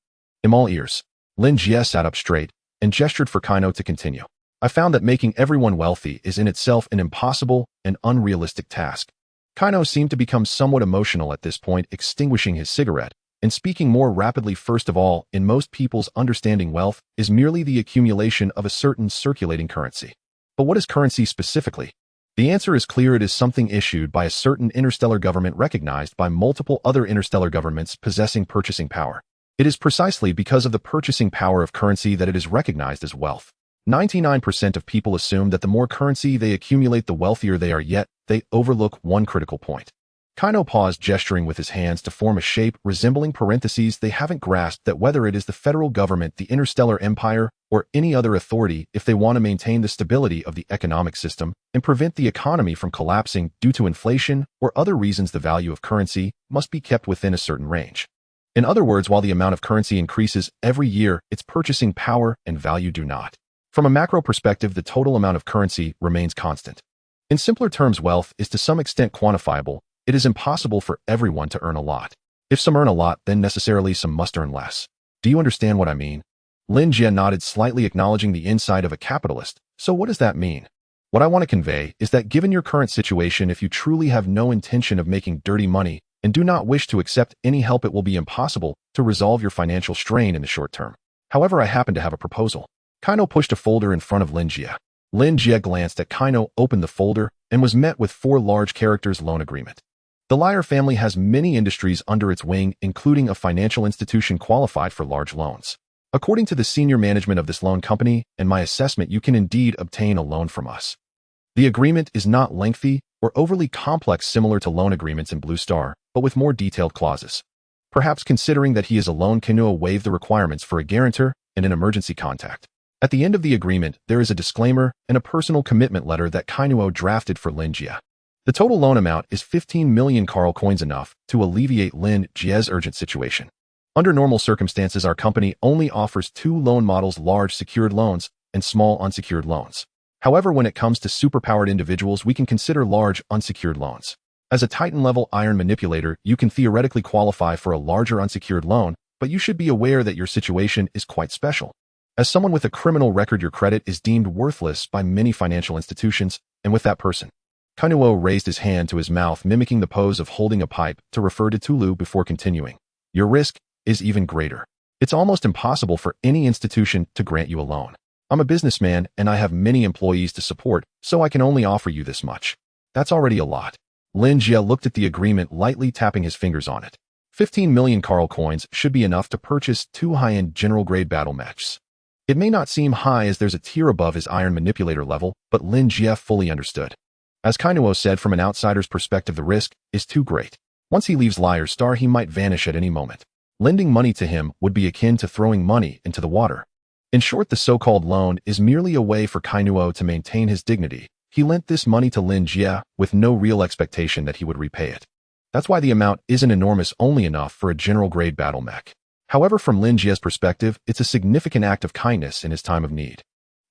Speaker 1: I'm all ears. Lin Jie sat up straight and gestured for Kaino to continue. I found that making everyone wealthy is in itself an impossible and unrealistic task. Kaino seemed to become somewhat emotional at this point, extinguishing his cigarette and speaking more rapidly. First of all, in most people's understanding, wealth is merely the accumulation of a certain circulating currency. But what is currency specifically? The answer is clear. It is something issued by a certain interstellar government recognized by multiple other interstellar governments possessing purchasing power. It is precisely because of the purchasing power of currency that it is recognized as wealth. 99% of people assume that the more currency they accumulate, the wealthier they are, yet they overlook one critical point. Kaino paused, gesturing with his hands to form a shape resembling parentheses. They haven't grasped that whether it is the federal government, the interstellar empire, or any other authority, if they want to maintain the stability of the economic system and prevent the economy from collapsing due to inflation or other reasons, the value of currency must be kept within a certain range. In other words, while the amount of currency increases every year, its purchasing power and value do not. From a macro perspective, the total amount of currency remains constant. In simpler terms, wealth is to some extent quantifiable. It is impossible for everyone to earn a lot. If some earn a lot, then necessarily some must earn less. Do you understand what I mean? Lin Jie nodded slightly, acknowledging the insight of a capitalist. So what does that mean? What I want to convey is that given your current situation, if you truly have no intention of making dirty money and do not wish to accept any help, it will be impossible to resolve your financial strain in the short term. However, I happen to have a proposal. Kaino pushed a folder in front of Lin Jie. Lin Jie glanced at Kaino, opened the folder, and was met with 4 large characters: loan agreement. The Liar family has many industries under its wing, including a financial institution qualified for large loans. According to the senior management of this loan company and my assessment, you can indeed obtain a loan from us. The agreement is not lengthy or overly complex, similar to loan agreements in Blue Star, but with more detailed clauses. Perhaps considering that he is alone, Kaino waived the requirements for a guarantor and an emergency contact. At the end of the agreement, there is a disclaimer and a personal commitment letter that Kaino drafted for Lin Jie. The total loan amount is 15 million Karl coins, enough to alleviate Lin Jie's urgent situation. Under normal circumstances, our company only offers 2 loan models: large secured loans and small unsecured loans. However, when it comes to superpowered individuals, we can consider large unsecured loans. As a Titan-level iron manipulator, you can theoretically qualify for a larger unsecured loan, but you should be aware that your situation is quite special. As someone with a criminal record, your credit is deemed worthless by many financial institutions, and with that person. Kaino raised his hand to his mouth, mimicking the pose of holding a pipe, to refer to Tulu before continuing. Your risk is even greater. It's almost impossible for any institution to grant you a loan. I'm a businessman and I have many employees to support, so I can only offer you this much. That's already a lot. Lin Jie looked at the agreement, lightly tapping his fingers on it. 15 million Karl coins should be enough to purchase 2 high-end general-grade battle mechs. It may not seem high as there's a tier above his iron manipulator level, but Lin Jie fully understood. As Kaino said, from an outsider's perspective, the risk is too great. Once he leaves Liar Star, he might vanish at any moment. Lending money to him would be akin to throwing money into the water. In short, the so-called loan is merely a way for Kaino to maintain his dignity. He lent this money to Lin Jie with no real expectation that he would repay it. That's why the amount isn't enormous, only enough for a general-grade battle mech. However, from Lin Jie's perspective, it's a significant act of kindness in his time of need.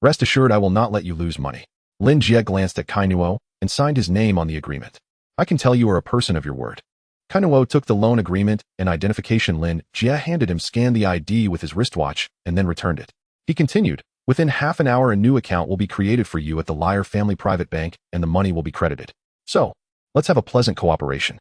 Speaker 1: Rest assured, I will not let you lose money. Lin Jie glanced at Kaino and signed his name on the agreement. I can tell you are a person of your word. Kaino took the loan agreement and identification Lin Jie handed him, scanned the ID with his wristwatch, and then returned it. He continued, within half an hour a new account will be created for you at the Liar Family Private Bank and the money will be credited. So, let's have a pleasant cooperation.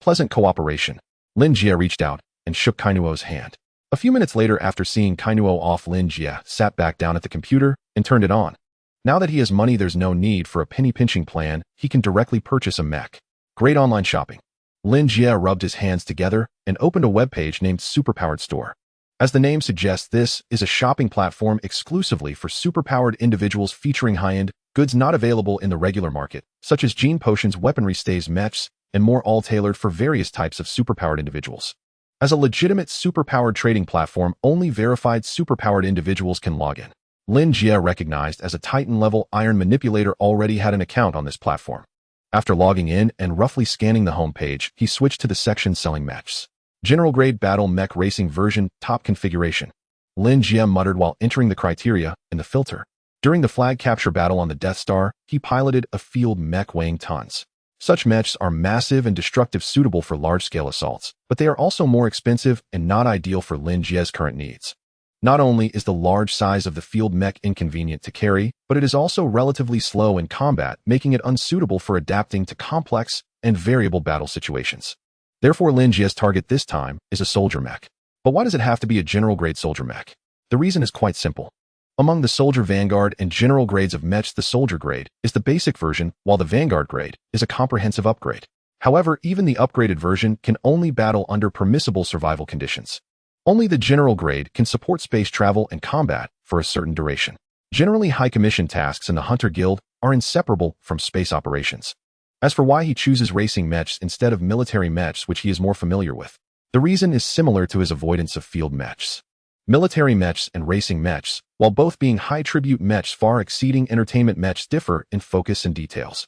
Speaker 1: Pleasant cooperation. Lin Jie reached out and shook Kaino's hand. A few minutes later, after seeing Kaino off, Lin Jie sat back down at the computer and turned it on. Now that he has money, there's no need for a penny-pinching plan. He can directly purchase a mech. Great online shopping. Lin Jie rubbed his hands together and opened a webpage named Superpowered Store. As the name suggests, this is a shopping platform exclusively for superpowered individuals, featuring high-end goods not available in the regular market, such as gene potions, weaponry, staves, mechs, and more, all tailored for various types of superpowered individuals. As a legitimate superpowered trading platform, only verified superpowered individuals can log in. Lin Jie, recognized as a Titan-level iron manipulator, already had an account on this platform. After logging in and roughly scanning the homepage, he switched to the section selling mechs. General Grade Battle Mech Racing Version, Top Configuration. Lin Jie muttered while entering the criteria in the filter. During the flag capture battle on the Death Star, he piloted a field mech weighing tons. Such mechs are massive and destructive, suitable for large-scale assaults, but they are also more expensive and not ideal for Lin Jie's current needs. Not only is the large size of the field mech inconvenient to carry, but it is also relatively slow in combat, making it unsuitable for adapting to complex and variable battle situations. Therefore, Lin Jie's target this time is a soldier mech. But why does it have to be a general-grade soldier mech? The reason is quite simple. Among the soldier vanguard and general grades of mechs, the soldier grade is the basic version, while the vanguard grade is a comprehensive upgrade. However, even the upgraded version can only battle under permissible survival conditions. Only the general grade can support space travel and combat for a certain duration. Generally, high-commission tasks in the Hunter Guild are inseparable from space operations. As for why he chooses racing mechs instead of military mechs, which he is more familiar with, the reason is similar to his avoidance of field mechs. Military mechs and racing mechs, while both being high-tribute mechs far exceeding entertainment mechs, differ in focus and details.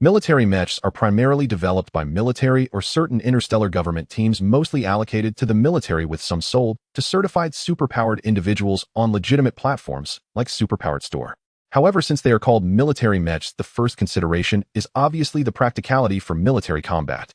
Speaker 1: Military mechs are primarily developed by military or certain interstellar government teams, mostly allocated to the military, with some sold to certified superpowered individuals on legitimate platforms like Superpowered Store. However, since they are called military mechs, the first consideration is obviously the practicality for military combat.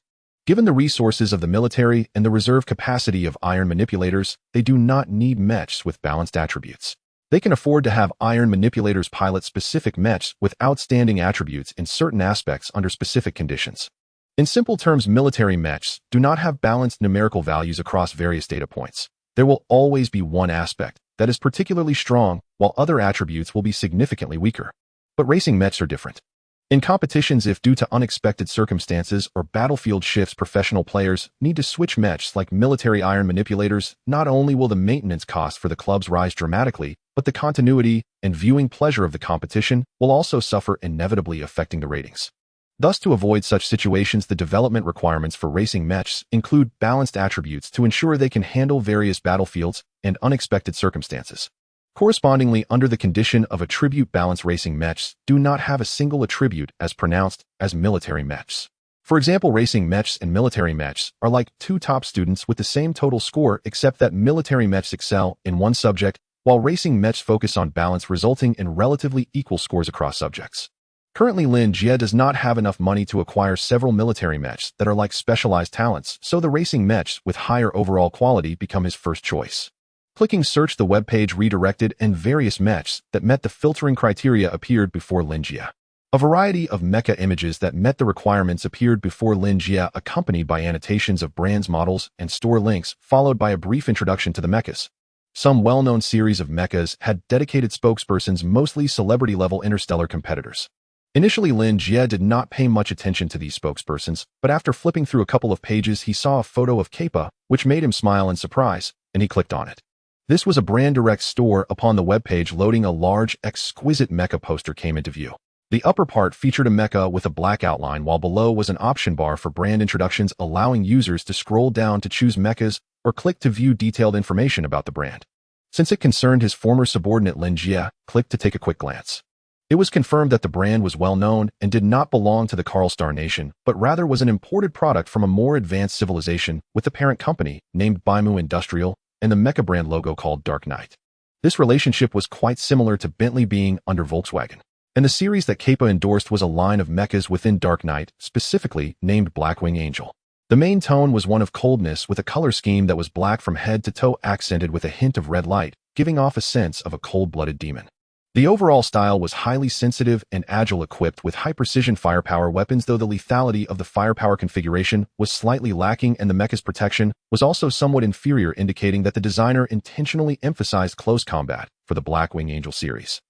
Speaker 1: Given the resources of the military and the reserve capacity of iron manipulators, they do not need mechs with balanced attributes. They can afford to have iron manipulators pilot specific mechs with outstanding attributes in certain aspects under specific conditions. In simple terms, military mechs do not have balanced numerical values across various data points. There will always be one aspect that is particularly strong, while other attributes will be significantly weaker. But racing mechs are different. In competitions, if due to unexpected circumstances or battlefield shifts, professional players need to switch mechs like military iron manipulators, not only will the maintenance cost for the clubs rise dramatically, but the continuity and viewing pleasure of the competition will also suffer, inevitably affecting the ratings. Thus, to avoid such situations, the development requirements for racing mechs include balanced attributes to ensure they can handle various battlefields and unexpected circumstances. Correspondingly, under the condition of attribute balance, racing mechs do not have a single attribute as pronounced as military mechs. For example, racing mechs and military mechs are like two top students with the same total score, except that military mechs excel in one subject, while racing mechs focus on balance, resulting in relatively equal scores across subjects. Currently, Lin Jie does not have enough money to acquire several military mechs that are like specialized talents, so the racing mechs with higher overall quality become his first choice. Clicking search, the web page redirected and various mechs that met the filtering criteria appeared before Lin Jie. A variety of mecha images that met the requirements appeared before Lin Jie, accompanied by annotations of brands, models, and store links, followed by a brief introduction to the mechas. Some well-known series of mechas had dedicated spokespersons, mostly celebrity-level interstellar competitors. Initially, Lin Jie did not pay much attention to these spokespersons, but after flipping through a couple of pages, he saw a photo of Kappa, which made him smile in surprise, and he clicked on it. This was a brand direct store. Upon the webpage loading, a large, exquisite mecha poster came into view. The upper part featured a mecha with a black outline, while below was an option bar for brand introductions, allowing users to scroll down to choose mechas or click to view detailed information about the brand. Since it concerned his former subordinate Lin Jie, clicked to take a quick glance. It was confirmed that the brand was well known and did not belong to the Karl Star Nation, but rather was an imported product from a more advanced civilization with a parent company named Baimu Industrial and the mecha brand logo called Dark Knight. This relationship was quite similar to Bentley being under Volkswagen. And the series that Kappa endorsed was a line of mechas within Dark Knight, specifically named Blackwing Angel. The main tone was one of coldness, with a color scheme that was black from head to toe, accented with a hint of red light, giving off a sense of a cold-blooded demon. The overall style was highly sensitive and agile, equipped with high-precision firepower weapons, though the lethality of the firepower configuration was slightly lacking and the mecha's protection was also somewhat inferior, indicating that the designer intentionally emphasized close combat for the Blackwing Angel series.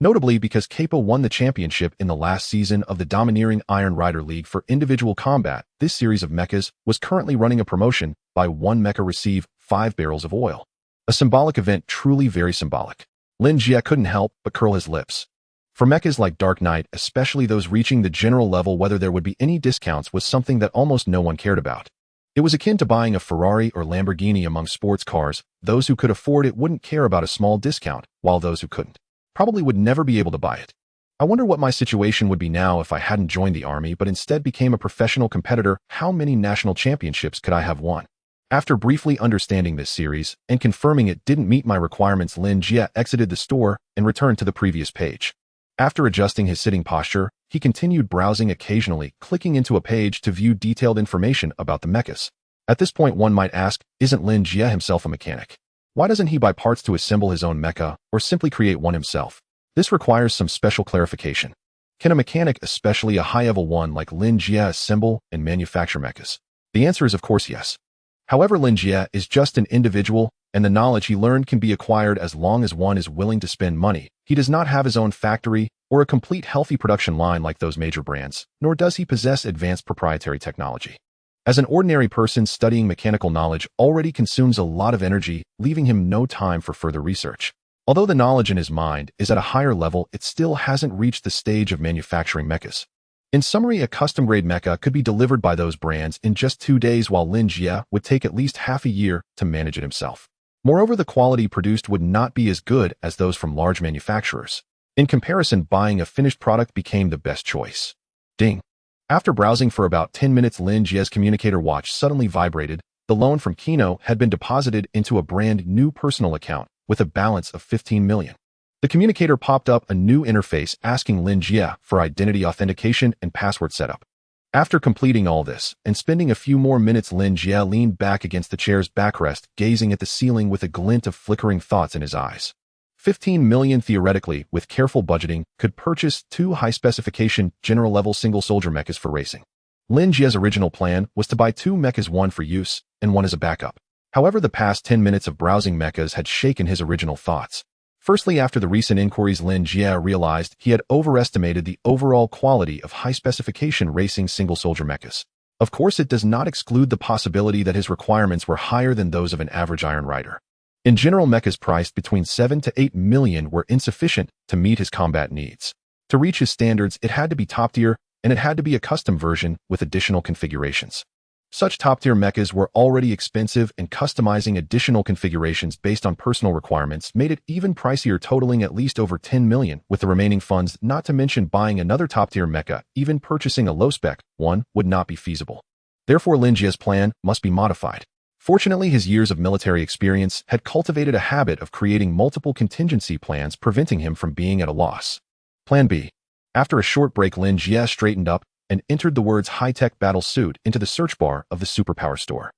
Speaker 1: Notably, because Kappa won the championship in the last season of the domineering Iron Rider League for individual combat, this series of mechas was currently running a promotion: buy one mecha, receive 5 barrels of oil. A symbolic event, truly very symbolic. Lin Jie couldn't help but curl his lips. For mechas like Dark Knight, especially those reaching the general level, whether there would be any discounts was something that almost no one cared about. It was akin to buying a Ferrari or Lamborghini among sports cars. Those who could afford it wouldn't care about a small discount, while those who couldn't probably would never be able to buy it. I wonder what my situation would be now if I hadn't joined the army but instead became a professional competitor. How many national championships could I have won? After briefly understanding this series and confirming it didn't meet my requirements, Lin Jie exited the store and returned to the previous page. After adjusting his sitting posture, he continued browsing, occasionally clicking into a page to view detailed information about the mechas. At this point, one might ask, isn't Lin Jie himself a mechanic? Why doesn't he buy parts to assemble his own mecha, or simply create one himself? This requires some special clarification. Can a mechanic, especially a high-level one like Lin Jie, assemble and manufacture mechas? The answer is of course yes. However, Lin Jie is just an individual, and the knowledge he learned can be acquired as long as one is willing to spend money. He does not have his own factory or a complete healthy production line like those major brands, nor does he possess advanced proprietary technology. As an ordinary person, studying mechanical knowledge already consumes a lot of energy, leaving him no time for further research. Although the knowledge in his mind is at a higher level, it still hasn't reached the stage of manufacturing mechas. In summary, a custom-grade mecha could be delivered by those brands in just 2 days, while Lin Jie would take at least half a year to manage it himself. Moreover, the quality produced would not be as good as those from large manufacturers. In comparison, buying a finished product became the best choice. Ding. After browsing for about 10 minutes, Lin Jie's communicator watch suddenly vibrated. The loan from Mech+no had been deposited into a brand new personal account with a balance of 15 million. The communicator popped up a new interface asking Lin Jie for identity authentication and password setup. After completing all this and spending a few more minutes, Lin Jie leaned back against the chair's backrest, gazing at the ceiling with a glint of flickering thoughts in his eyes. 15 million theoretically, with careful budgeting, could purchase 2 high-specification, general-level single-soldier mechas for racing. Lin Jie's original plan was to buy 2 mechas, one for use and one as a backup. However, the past 10 minutes of browsing mechas had shaken his original thoughts. Firstly, after the recent inquiries, Lin Jie realized he had overestimated the overall quality of high-specification racing single-soldier mechas. Of course, it does not exclude the possibility that his requirements were higher than those of an average Iron Rider. In general, mechas priced between 7 to 8 million were insufficient to meet his combat needs. To reach his standards, it had to be top-tier, and it had to be a custom version with additional configurations. Such top-tier mechas were already expensive, and customizing additional configurations based on personal requirements made it even pricier, totaling at least over 10 million with the remaining funds, not to mention buying another top-tier mecha. Even purchasing a low-spec one would not be feasible. Therefore, Lin Jie's plan must be modified. Fortunately, his years of military experience had cultivated a habit of creating multiple contingency plans, preventing him from being at a loss. Plan B. After a short break, Lin Jie straightened up and entered the words high-tech battle suit into the search bar of the superpower store.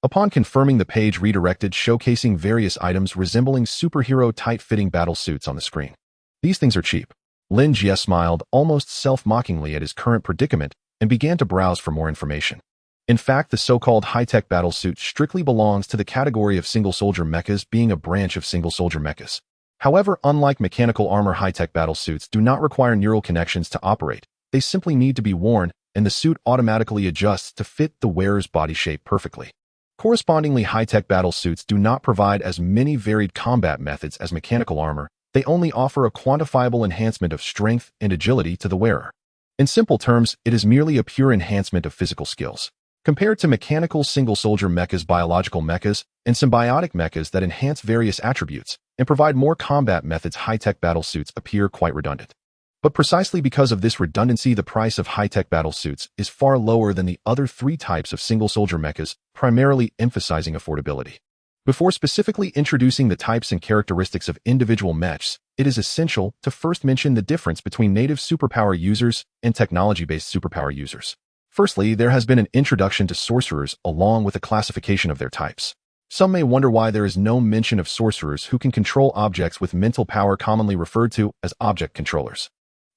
Speaker 1: Upon confirming, the page redirected, showcasing various items resembling superhero tight-fitting battle suits on the screen. These things are cheap. Lin Jie smiled almost self-mockingly at his current predicament and began to browse for more information. In fact, the so-called high-tech battle suit strictly belongs to the category of single-soldier mechas, being a branch of single-soldier mechas. However, unlike mechanical armor, high-tech battle suits do not require neural connections to operate. They simply need to be worn, and the suit automatically adjusts to fit the wearer's body shape perfectly. Correspondingly, high-tech battle suits do not provide as many varied combat methods as mechanical armor. They only offer a quantifiable enhancement of strength and agility to the wearer. In simple terms, it is merely a pure enhancement of physical skills. Compared to mechanical single-soldier mechas, biological mechas, and symbiotic mechas that enhance various attributes and provide more combat methods, high-tech battle suits appear quite redundant. But precisely because of this redundancy, the price of high-tech battle suits is far lower than the other 3 types of single-soldier mechas, primarily emphasizing affordability. Before specifically introducing the types and characteristics of individual mechs, it is essential to first mention the difference between native superpower users and technology-based superpower users. Firstly, there has been an introduction to sorcerers along with a classification of their types. Some may wonder why there is no mention of sorcerers who can control objects with mental power, commonly referred to as object controllers.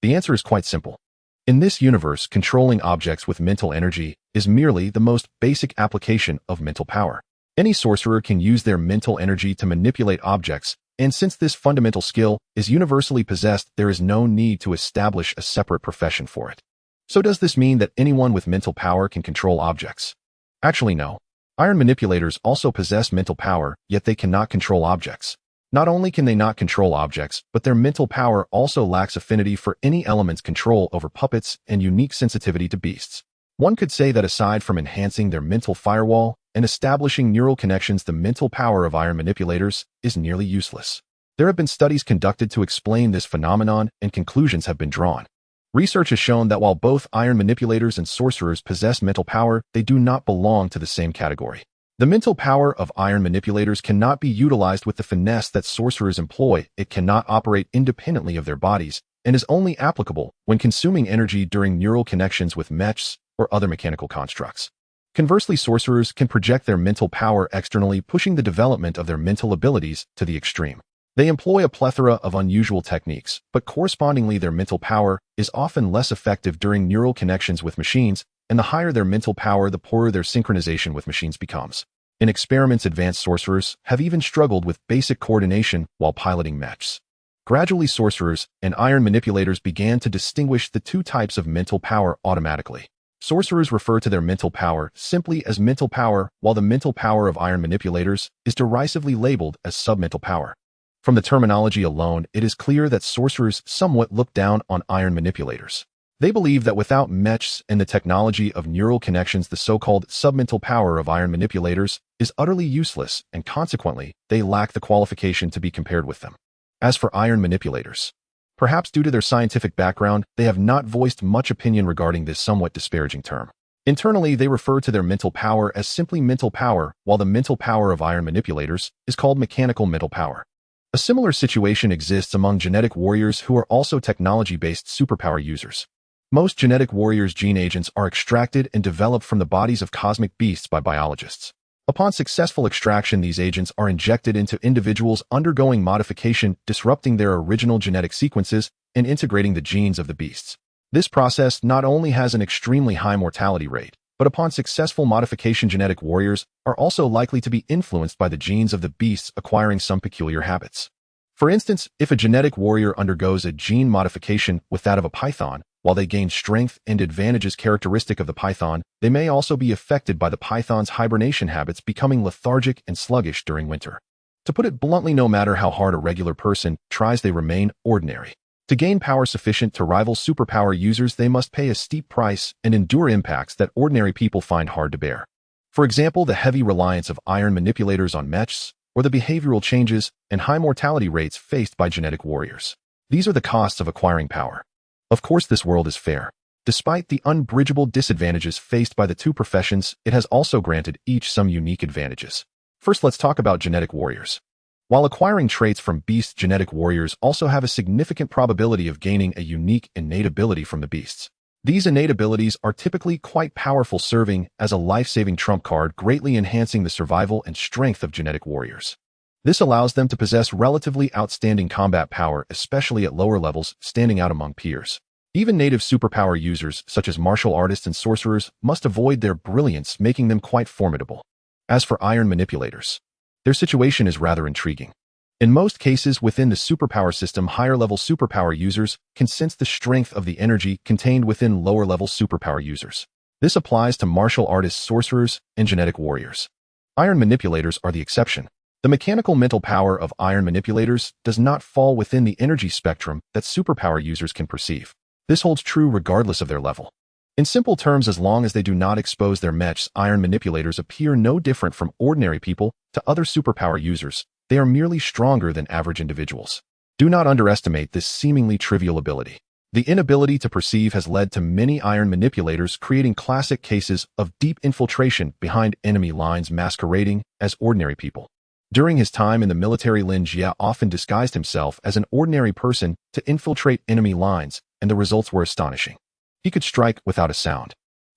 Speaker 1: The answer is quite simple. In this universe, controlling objects with mental energy is merely the most basic application of mental power. Any sorcerer can use their mental energy to manipulate objects, and since this fundamental skill is universally possessed, there is no need to establish a separate profession for it. So does this mean that anyone with mental power can control objects? Actually, no. Iron manipulators also possess mental power, yet they cannot control objects. Not only can they not control objects, but their mental power also lacks affinity for any element's control over puppets and unique sensitivity to beasts. One could say that aside from enhancing their mental firewall and establishing neural connections, the mental power of iron manipulators is nearly useless. There have been studies conducted to explain this phenomenon, and conclusions have been drawn. Research has shown that while both iron manipulators and sorcerers possess mental power, they do not belong to the same category. The mental power of iron manipulators cannot be utilized with the finesse that sorcerers employ. It cannot operate independently of their bodies and is only applicable when consuming energy during neural connections with mechs or other mechanical constructs. Conversely, sorcerers can project their mental power externally, pushing the development of their mental abilities to the extreme. They employ a plethora of unusual techniques, but correspondingly their mental power is often less effective during neural connections with machines, and the higher their mental power, the poorer their synchronization with machines becomes. In experiments, advanced sorcerers have even struggled with basic coordination while piloting mechs. Gradually, sorcerers and iron manipulators began to distinguish the two types of mental power automatically. Sorcerers refer to their mental power simply as mental power, while the mental power of iron manipulators is derisively labeled as submental power. From the terminology alone, it is clear that sorcerers somewhat look down on iron manipulators. They believe that without mechs and the technology of neural connections, the so-called submental power of iron manipulators is utterly useless, and consequently, they lack the qualification to be compared with them. As for iron manipulators, perhaps due to their scientific background, they have not voiced much opinion regarding this somewhat disparaging term. Internally, they refer to their mental power as simply mental power, while the mental power of iron manipulators is called mechanical mental power. A similar situation exists among genetic warriors who are also technology-based superpower users. Most genetic warriors' gene agents are extracted and developed from the bodies of cosmic beasts by biologists. Upon successful extraction, these agents are injected into individuals undergoing modification, disrupting their original genetic sequences and integrating the genes of the beasts. This process not only has an extremely high mortality rate, but upon successful modification, genetic warriors are also likely to be influenced by the genes of the beasts, acquiring some peculiar habits. For instance, if a genetic warrior undergoes a gene modification with that of a python, while they gain strength and advantages characteristic of the python, they may also be affected by the python's hibernation habits, becoming lethargic and sluggish during winter. To put it bluntly, no matter how hard a regular person tries, they remain ordinary. To gain power sufficient to rival superpower users, they must pay a steep price and endure impacts that ordinary people find hard to bear. For example, the heavy reliance of iron manipulators on mechs, or the behavioral changes and high mortality rates faced by genetic warriors. These are the costs of acquiring power. Of course, this world is fair. Despite the unbridgeable disadvantages faced by the two professions, it has also granted each some unique advantages. First, let's talk about genetic warriors. While acquiring traits from beasts, genetic warriors also have a significant probability of gaining a unique innate ability from the beasts. These innate abilities are typically quite powerful, serving as a life-saving trump card, greatly enhancing the survival and strength of genetic warriors. This allows them to possess relatively outstanding combat power, especially at lower levels, standing out among peers. Even native superpower users, such as martial artists and sorcerers, must avoid their brilliance, making them quite formidable. As for iron manipulators, their situation is rather intriguing. In most cases within the superpower system, higher-level superpower users can sense the strength of the energy contained within lower-level superpower users. This applies to martial artists, sorcerers, and genetic warriors. Iron manipulators are the exception. The mechanical mental power of iron manipulators does not fall within the energy spectrum that superpower users can perceive. This holds true regardless of their level. In simple terms, as long as they do not expose their mechs, iron manipulators appear no different from ordinary people to other superpower users. They are merely stronger than average individuals. Do not underestimate this seemingly trivial ability. The inability to perceive has led to many iron manipulators creating classic cases of deep infiltration behind enemy lines, masquerading as ordinary people. During his time in the military, Lin Jie often disguised himself as an ordinary person to infiltrate enemy lines, and the results were astonishing. He could strike without a sound.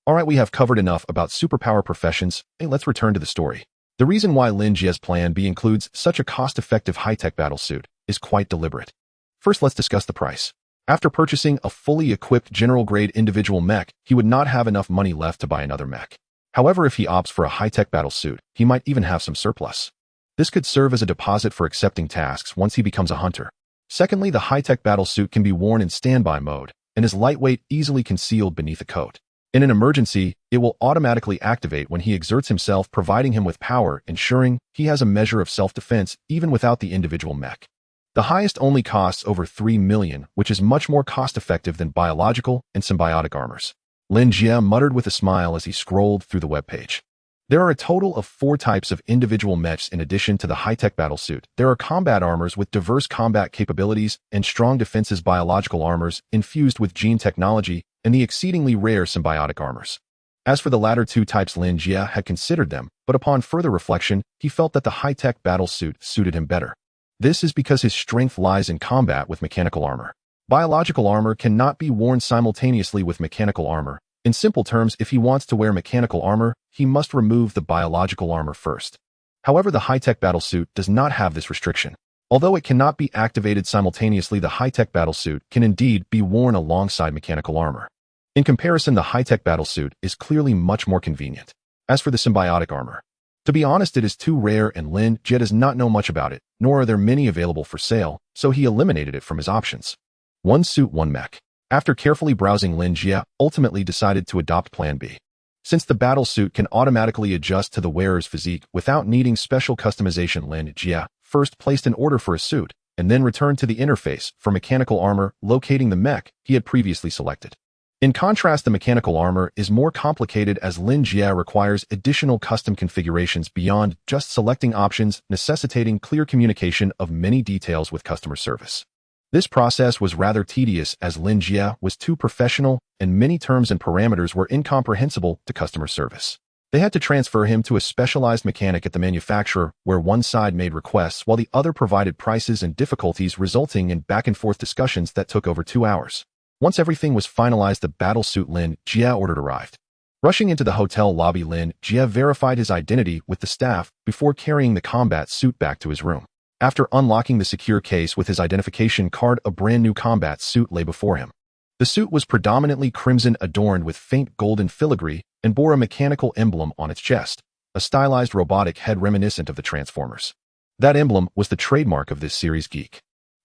Speaker 1: Alright, we have covered enough about superpower professions. Hey, let's return to the story. The reason why Lin Jie's Plan B includes such a cost-effective high-tech battlesuit is quite deliberate. First, let's discuss the price. After purchasing a fully equipped general-grade individual mech, he would not have enough money left to buy another mech. However, if he opts for a high-tech battlesuit, he might even have some surplus. This could serve as a deposit for accepting tasks once he becomes a hunter. Secondly, the high-tech battlesuit can be worn in standby mode and is lightweight, easily concealed beneath a coat. In an emergency, it will automatically activate when he exerts himself, providing him with power, ensuring he has a measure of self-defense even without the individual mech. The highest only costs over 3 million, which is much more cost-effective than biological and symbiotic armors. Lin Jie muttered with a smile as he scrolled through the webpage. There are a total of 4 types of individual mechs in addition to the high-tech battlesuit. There are combat armors with diverse combat capabilities and strong defenses, biological armors infused with gene technology, and the exceedingly rare symbiotic armors. As for the latter 2 types, Lin Jie had considered them, but upon further reflection, he felt that the high-tech battlesuit suited him better. This is because his strength lies in combat with mechanical armor. Biological armor cannot be worn simultaneously with mechanical armor. In simple terms, if he wants to wear mechanical armor, he must remove the biological armor first. However, the high-tech battlesuit does not have this restriction. Although it cannot be activated simultaneously, the high-tech battlesuit can indeed be worn alongside mechanical armor. In comparison, the high-tech battlesuit is clearly much more convenient. As for the symbiotic armor, to be honest, it is too rare and Lin Jie does not know much about it, nor are there many available for sale, so he eliminated it from his options. One suit, one mech. After carefully browsing, Lin Jie ultimately decided to adopt Plan B. Since the battlesuit can automatically adjust to the wearer's physique without needing special customization, Lin Jie first placed an order for a suit, and then returned to the interface for mechanical armor, locating the mech he had previously selected. In contrast, the mechanical armor is more complicated as Lin Jie requires additional custom configurations beyond just selecting options, necessitating clear communication of many details with customer service. This process was rather tedious as Lin Jie was too professional and many terms and parameters were incomprehensible to customer service. They had to transfer him to a specialized mechanic at the manufacturer where one side made requests while the other provided prices and difficulties, resulting in back-and-forth discussions that took over 2 hours. Once everything was finalized, the battlesuit Lin Jie ordered arrived. Rushing into the hotel lobby, Lin Jie verified his identity with the staff before carrying the combat suit back to his room. After unlocking the secure case with his identification card, a brand new combat suit lay before him. The suit was predominantly crimson, adorned with faint golden filigree, and bore a mechanical emblem on its chest, a stylized robotic head reminiscent of the Transformers. That emblem was the trademark of this series' geek.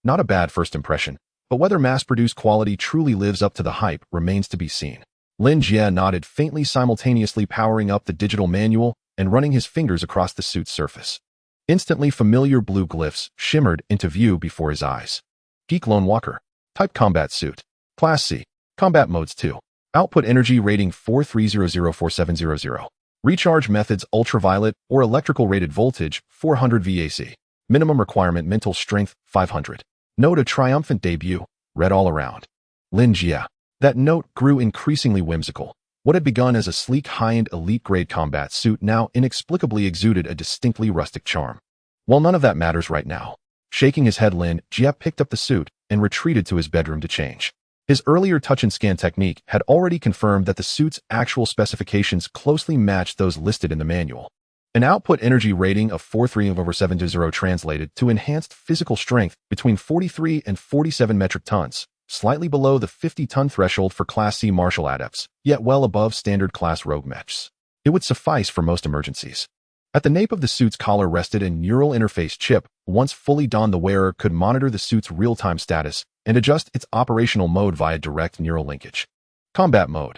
Speaker 1: Not a bad first impression, but whether mass-produced quality truly lives up to the hype remains to be seen. Lin Jie nodded faintly, simultaneously powering up the digital manual and running his fingers across the suit's surface. Instantly, familiar blue glyphs shimmered into view before his eyes. Geek Lone Walker. Type Combat Suit. Class C. Combat Modes 2. Output Energy Rating 43004700. Recharge Methods Ultraviolet or Electrical Rated Voltage 400 VAC. Minimum Requirement Mental Strength 500. Note: a triumphant debut. Read all around. Lin Jie. That note grew increasingly whimsical. What had begun as a sleek, high-end, elite-grade combat suit now inexplicably exuded a distinctly rustic charm. Well, none of that matters right now. Shaking his head, Lin Jie picked up the suit and retreated to his bedroom to change. His earlier touch-and-scan technique had already confirmed that the suit's actual specifications closely matched those listed in the manual. An output energy rating of 43/720 translated to enhanced physical strength between 43 and 47 metric tons, slightly below the 50-ton threshold for Class C martial adepts, yet well above standard class rogue mechs. It would suffice for most emergencies. At the nape of the suit's collar rested a neural interface chip. Once fully donned, the wearer could monitor the suit's real-time status and adjust its operational mode via direct neural linkage. Combat Mode.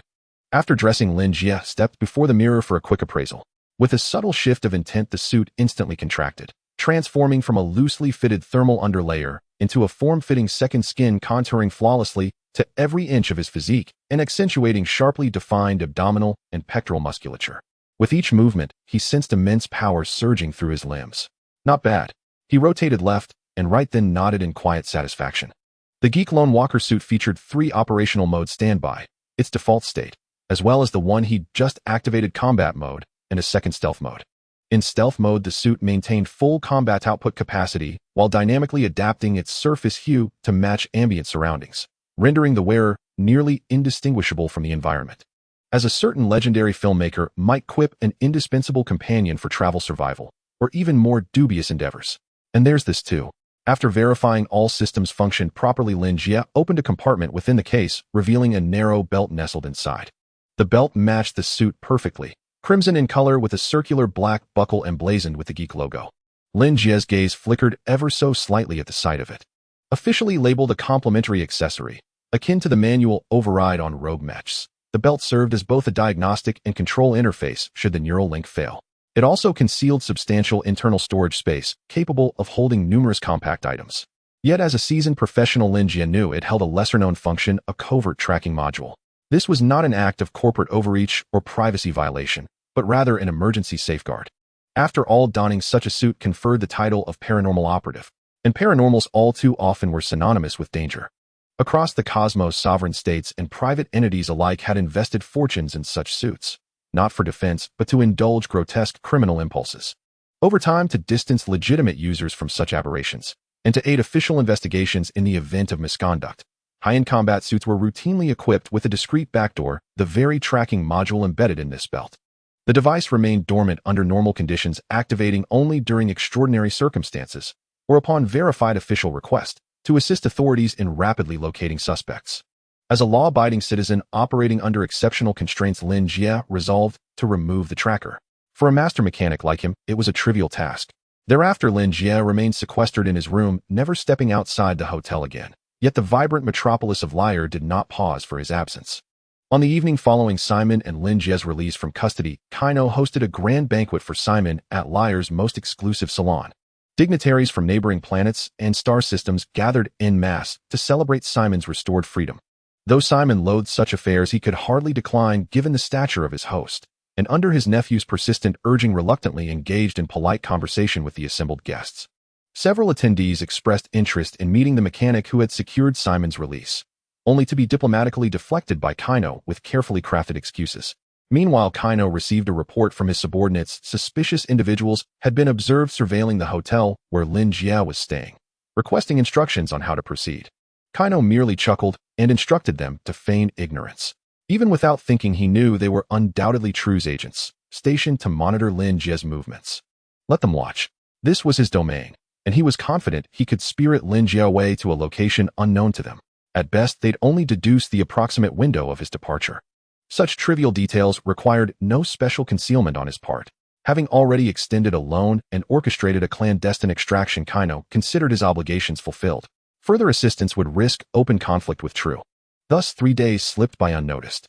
Speaker 1: After dressing, Lin Jie stepped before the mirror for a quick appraisal. With a subtle shift of intent, the suit instantly contracted, transforming from a loosely fitted thermal underlayer into a form-fitting second skin, contouring flawlessly to every inch of his physique and accentuating sharply defined abdominal and pectoral musculature. With each movement, he sensed immense power surging through his limbs. Not bad. He rotated left and right, then nodded in quiet satisfaction. The Geek Lone Walker suit featured 3 operational modes: standby, its default state, as well as the one he'd just activated, combat mode, and a second stealth mode. In stealth mode, the suit maintained full combat output capacity while dynamically adapting its surface hue to match ambient surroundings, rendering the wearer nearly indistinguishable from the environment. As a certain legendary filmmaker might quip, an indispensable companion for travel, survival, or even more dubious endeavors. And there's this too. After verifying all systems functioned properly, Lin Jie opened a compartment within the case, revealing a narrow belt nestled inside. The belt matched the suit perfectly, crimson in color with a circular black buckle emblazoned with the Geek logo. Lin Jie's gaze flickered ever so slightly at the sight of it. Officially labeled a complimentary accessory, akin to the manual override on rogue mechs, the belt served as both a diagnostic and control interface should the neural link fail. It also concealed substantial internal storage space, capable of holding numerous compact items. Yet as a seasoned professional, Lin Jie knew it held a lesser-known function, a covert tracking module. This was not an act of corporate overreach or privacy violation, but rather an emergency safeguard. After all, donning such a suit conferred the title of paranormal operative, and paranormals all too often were synonymous with danger. Across the cosmos, sovereign states and private entities alike had invested fortunes in such suits, not for defense, but to indulge grotesque criminal impulses. Over time, to distance legitimate users from such aberrations, and to aid official investigations in the event of misconduct. High-end combat suits were routinely equipped with a discrete backdoor, the very tracking module embedded in this belt. The device remained dormant under normal conditions, activating only during extraordinary circumstances or upon verified official request to assist authorities in rapidly locating suspects. As a law-abiding citizen operating under exceptional constraints, Lin Jie resolved to remove the tracker. For a master mechanic like him, it was a trivial task. Thereafter, Lin Jie remained sequestered in his room, never stepping outside the hotel again. Yet the vibrant metropolis of Lyre did not pause for his absence. On the evening following Simon and Lin Jie's release from custody, Mech+no hosted a grand banquet for Simon at Lyre's most exclusive salon. Dignitaries from neighboring planets and star systems gathered en masse to celebrate Simon's restored freedom. Though Simon loathed such affairs, he could hardly decline given the stature of his host, and under his nephew's persistent urging reluctantly engaged in polite conversation with the assembled guests. Several attendees expressed interest in meeting the mechanic who had secured Simon's release, only to be diplomatically deflected by Mech+no with carefully crafted excuses. Meanwhile, Mech+no received a report from his subordinates. Suspicious individuals had been observed surveilling the hotel where Lin Jie was staying, requesting instructions on how to proceed. Mech+no merely chuckled and instructed them to feign ignorance. Even without thinking, he knew they were undoubtedly True's agents, stationed to monitor Lin Jie's movements. Let them watch. This was his domain, and he was confident he could spirit Lin Jie away to a location unknown to them. At best, they'd only deduce the approximate window of his departure. Such trivial details required no special concealment on his part. Having already extended a loan and orchestrated a clandestine extraction, Mech+no considered his obligations fulfilled. Further assistance would risk open conflict with True. Thus, 3 days slipped by unnoticed.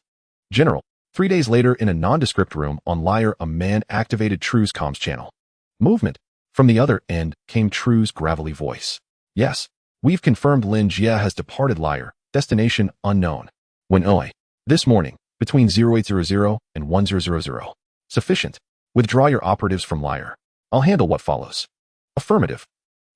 Speaker 1: General, 3 days later, in a nondescript room on Lyre, a man activated True's comms channel. Movement. From the other end came True's gravelly voice. Yes, we've confirmed Lin Jie has departed Lyre, destination unknown. When Oi. This morning, between 0800 and 1000. Sufficient. Withdraw your operatives from Lyre. I'll handle what follows. Affirmative.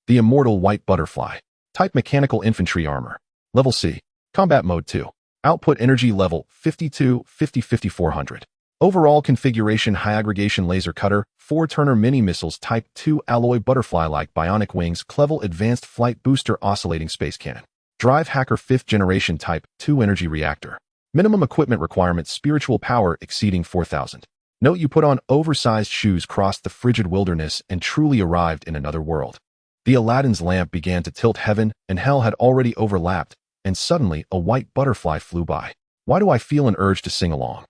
Speaker 1: The immortal white butterfly. Type mechanical infantry armor. Level C. Combat mode 2. Output energy level 52-50-5400. Overall configuration: high aggregation laser cutter, 4-turner mini missiles type 2 alloy butterfly-like bionic wings, Clevel advanced flight booster oscillating space cannon. Drive hacker 5th generation type 2 energy reactor. Minimum equipment requirements: spiritual power exceeding 4000. Note: you put on oversized shoes, crossed the frigid wilderness, and truly arrived in another world. The Aladdin's lamp began to tilt. Heaven and hell had already overlapped, and suddenly a white butterfly flew by. Why do I feel an urge to sing along?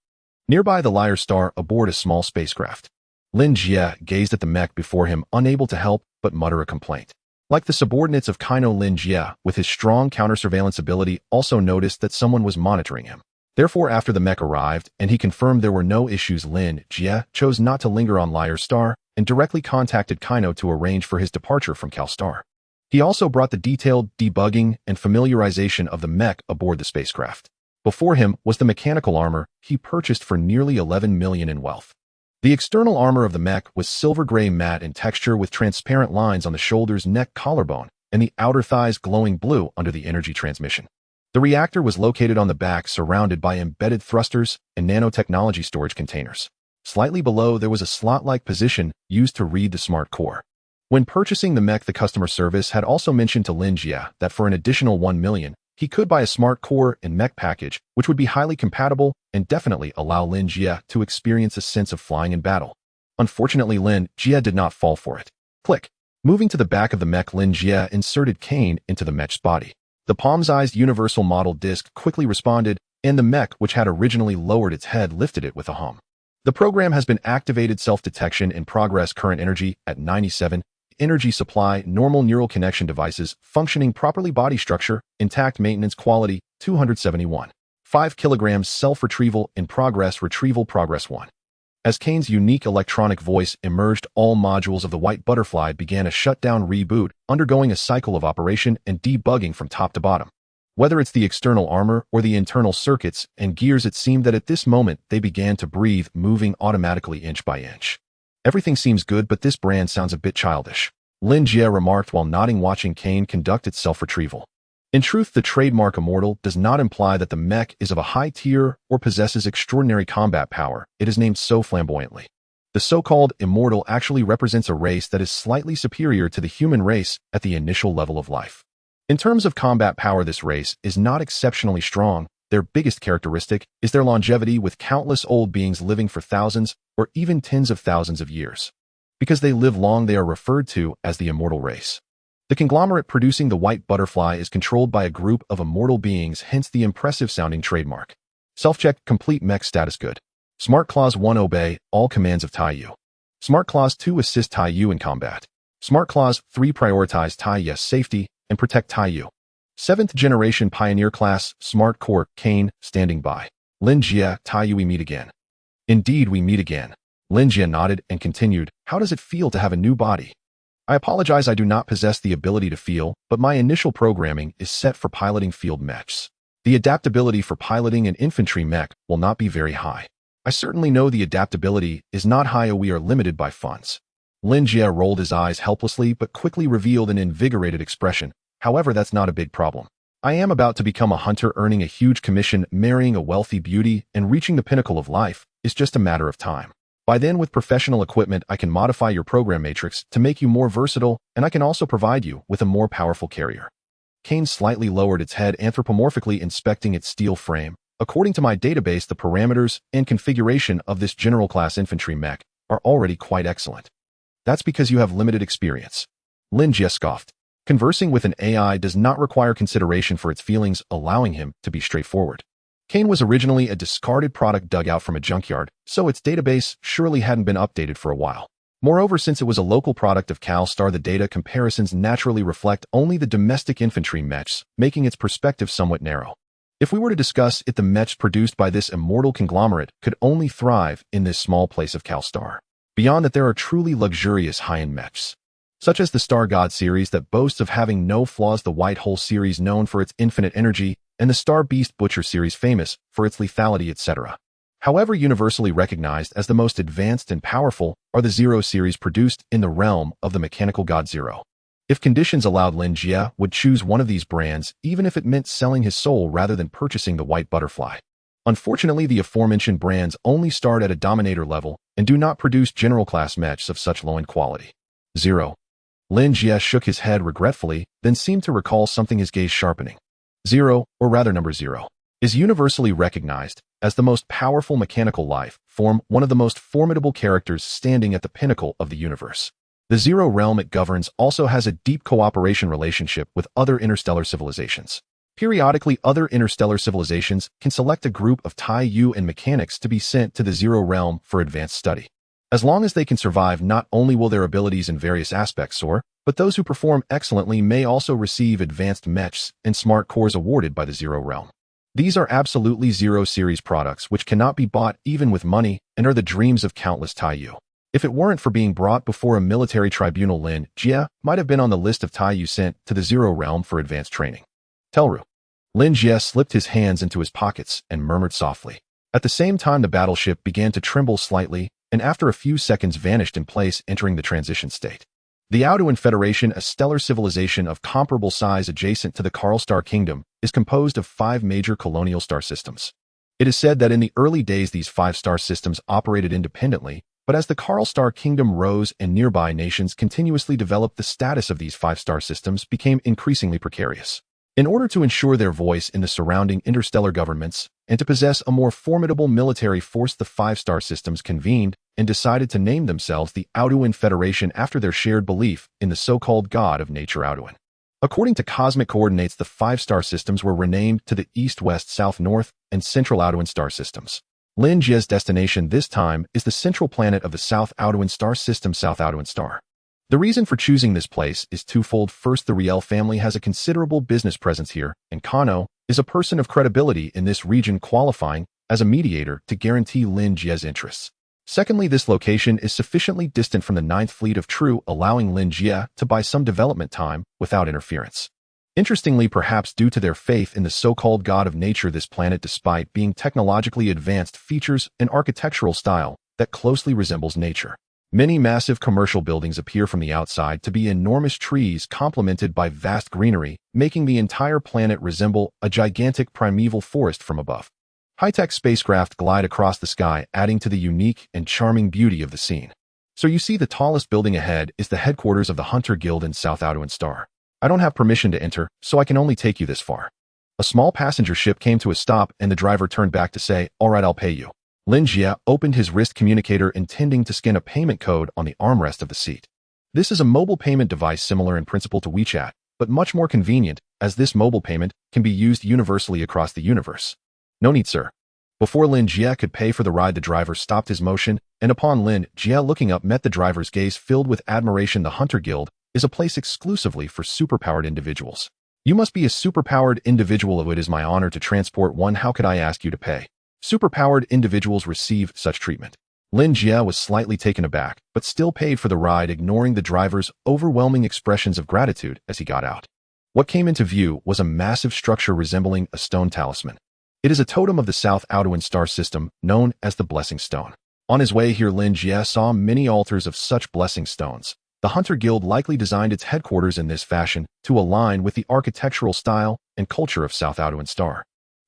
Speaker 1: Nearby, the Lyre star aboard a small spacecraft. Lin Jie gazed at the mech before him, unable to help but mutter a complaint. Like the subordinates of Mech+no, Lin Jie, with his strong counter-surveillance ability, also noticed that someone was monitoring him. Therefore, after the mech arrived and he confirmed there were no issues, Lin Jie chose not to linger on Lyre star and directly contacted Mech+no to arrange for his departure from Cal Star. He also brought the detailed debugging and familiarization of the mech aboard the spacecraft. Before him was the mechanical armor he purchased for nearly 11 million in wealth. The external armor of the mech was silver-gray matte in texture with transparent lines on the shoulders, neck, collarbone, and the outer thighs glowing blue under the energy transmission. The reactor was located on the back, surrounded by embedded thrusters and nanotechnology storage containers. Slightly below, there was a slot-like position used to read the smart core. When purchasing the mech, the customer service had also mentioned to Lin Jie that for an additional 1 million, he could buy a smart core and mech package, which would be highly compatible and definitely allow Lin Jie to experience a sense of flying in battle. Unfortunately, Lin Jie did not fall for it. Click. Moving to the back of the mech, Lin Jie inserted Kane into the mech's body. The palm-sized universal model disc quickly responded, and the mech, which had originally lowered its head, lifted it with a hum. The program has been activated. Self-detection in progress. Current energy at 97. Energy supply, normal neural connection devices, functioning properly. Body structure, intact. Maintenance quality, 271. 5 kilograms. Self-retrieval in progress. Retrieval progress 1. As Kane's unique electronic voice emerged, all modules of the white butterfly began a shutdown reboot, undergoing a cycle of operation and debugging from top to bottom. Whether it's the external armor or the internal circuits and gears, it seemed that at this moment they began to breathe, moving automatically inch by inch. Everything seems good, but this brand sounds a bit childish, Lin Jie remarked while nodding, watching Kane conduct its self-retrieval. In truth, the trademark immortal does not imply that the mech is of a high tier or possesses extraordinary combat power. It is named so flamboyantly. The so-called immortal actually represents a race that is slightly superior to the human race at the initial level of life. In terms of combat power, this race is not exceptionally strong. Their biggest characteristic is their longevity, with countless old beings living for thousands or even tens of thousands of years. Because they live long, they are referred to as the immortal race. The conglomerate producing the white butterfly is controlled by a group of immortal beings, hence the impressive-sounding trademark. Self-check, complete mech status good. Smart Clause 1, obey all commands of Taiyu. Smart Clause 2, assist Taiyu in combat. Smart Clause 3, prioritize Taiyu's safety and protect Taiyu. 7th generation Pioneer Class, Smart Core, Kane, standing by. Lin Jie, Taiyu, we meet again. Indeed, we meet again. Lin Jie nodded and continued, how does it feel to have a new body? I apologize, I do not possess the ability to feel, but my initial programming is set for piloting field mechs. The adaptability for piloting an infantry mech will not be very high. I certainly know the adaptability is not high, we are limited by funds. Lin Jie rolled his eyes helplessly but quickly revealed an invigorated expression. However, that's not a big problem. I am about to become a hunter, earning a huge commission, marrying a wealthy beauty, and reaching the pinnacle of life is just a matter of time. By then, with professional equipment, I can modify your program matrix to make you more versatile, and I can also provide you with a more powerful carrier. Kane slightly lowered its head, anthropomorphically inspecting its steel frame. According to my database, the parameters and configuration of this general class infantry mech are already quite excellent. That's because you have limited experience. Lin Jie scoffed. Conversing with an AI does not require consideration for its feelings, allowing him to be straightforward. Kane was originally a discarded product dug out from a junkyard, so its database surely hadn't been updated for a while. Moreover, since it was a local product of CalStar, the data comparisons naturally reflect only the domestic infantry mechs, making its perspective somewhat narrow. If we were to discuss it, the mechs produced by this immortal conglomerate could only thrive in this small place of CalStar. Beyond that, there are truly luxurious high-end mechs, such as the Star God series that boasts of having no flaws, the White Hole series known for its infinite energy, and the Star Beast Butcher series famous for its lethality, etc. However, universally recognized as the most advanced and powerful are the Zero series produced in the realm of the mechanical god Zero. If conditions allowed, Lin Jie would choose one of these brands, even if it meant selling his soul rather than purchasing the white butterfly. Unfortunately, the aforementioned brands only start at a Dominator level and do not produce general class mechs of such low-end quality. Zero. Lin Jie shook his head regretfully, then seemed to recall something, his gaze sharpening. Zero, or rather number 0, is universally recognized as the most powerful mechanical life form, one of the most formidable characters standing at the pinnacle of the universe. The Zero realm it governs also has a deep cooperation relationship with other interstellar civilizations. Periodically, other interstellar civilizations can select a group of Taiyu and mechanics to be sent to the Zero realm for advanced study. As long as they can survive, not only will their abilities in various aspects soar, but those who perform excellently may also receive advanced mechs and smart cores awarded by the Zero realm. These are absolutely Zero series products which cannot be bought even with money and are the dreams of countless Taiyu. If it weren't for being brought before a military tribunal, Lin Jie might have been on the list of Taiyu sent to the Zero realm for advanced training. Telru. Lin Jie slipped his hands into his pockets and murmured softly. At the same time, the battleship began to tremble slightly, and after a few seconds vanished in place, entering the transition state. The Aoduan Federation, a stellar civilization of comparable size adjacent to the Karl star kingdom, is composed of 5 major colonial star systems. It is said that in the early days these 5-star systems operated independently, but as the Karl star kingdom rose and nearby nations continuously developed, the status of these 5-star systems became increasingly precarious. In order to ensure their voice in the surrounding interstellar governments and to possess a more formidable military force, the 5-star systems convened and decided to name themselves the Aoduan Federation after their shared belief in the so-called god of nature Aoduan. According to cosmic coordinates, the 5-star systems were renamed to the East, West, South, North, and Central Aoduan star systems. Lin Jie's destination this time is the central planet of the South Aoduan star system, South Aoduan star. The reason for choosing this place is twofold. First, the Riel family has a considerable business presence here, and Kano is a person of credibility in this region, qualifying as a mediator to guarantee Lin Jie's interests. Secondly, this location is sufficiently distant from the 9th Fleet of True, allowing Lin Jie to buy some development time without interference. Interestingly, perhaps due to their faith in the so-called god of nature, this planet, despite being technologically advanced, features an architectural style that closely resembles nature. Many massive commercial buildings appear from the outside to be enormous trees complemented by vast greenery, making the entire planet resemble a gigantic primeval forest from above. High-tech spacecraft glide across the sky, adding to the unique and charming beauty of the scene. So you see, the tallest building ahead is the headquarters of the Hunter Guild in South Aoduan Star. I don't have permission to enter, so I can only take you this far. A small passenger ship came to a stop and the driver turned back to say, all right, I'll pay you. Lin Jie opened his wrist communicator intending to scan a payment code on the armrest of the seat. This is a mobile payment device similar in principle to WeChat, but much more convenient, as this mobile payment can be used universally across the universe. No need, sir. Before Lin Jie could pay for the ride, the driver stopped his motion, and upon Lin Jie looking up met the driver's gaze filled with admiration. The Hunter Guild is a place exclusively for superpowered individuals. You must be a superpowered individual. It is my honor to transport one. How could I ask you to pay? Superpowered individuals receive such treatment. Lin Jie was slightly taken aback, but still paid for the ride, ignoring the driver's overwhelming expressions of gratitude as he got out. What came into view was a massive structure resembling a stone talisman. It is a totem of the South Aoduan star system, known as the Blessing Stone. On his way here, Lin Jie saw many altars of such blessing stones. The Hunter Guild likely designed its headquarters in this fashion to align with the architectural style and culture of South Aoduan star.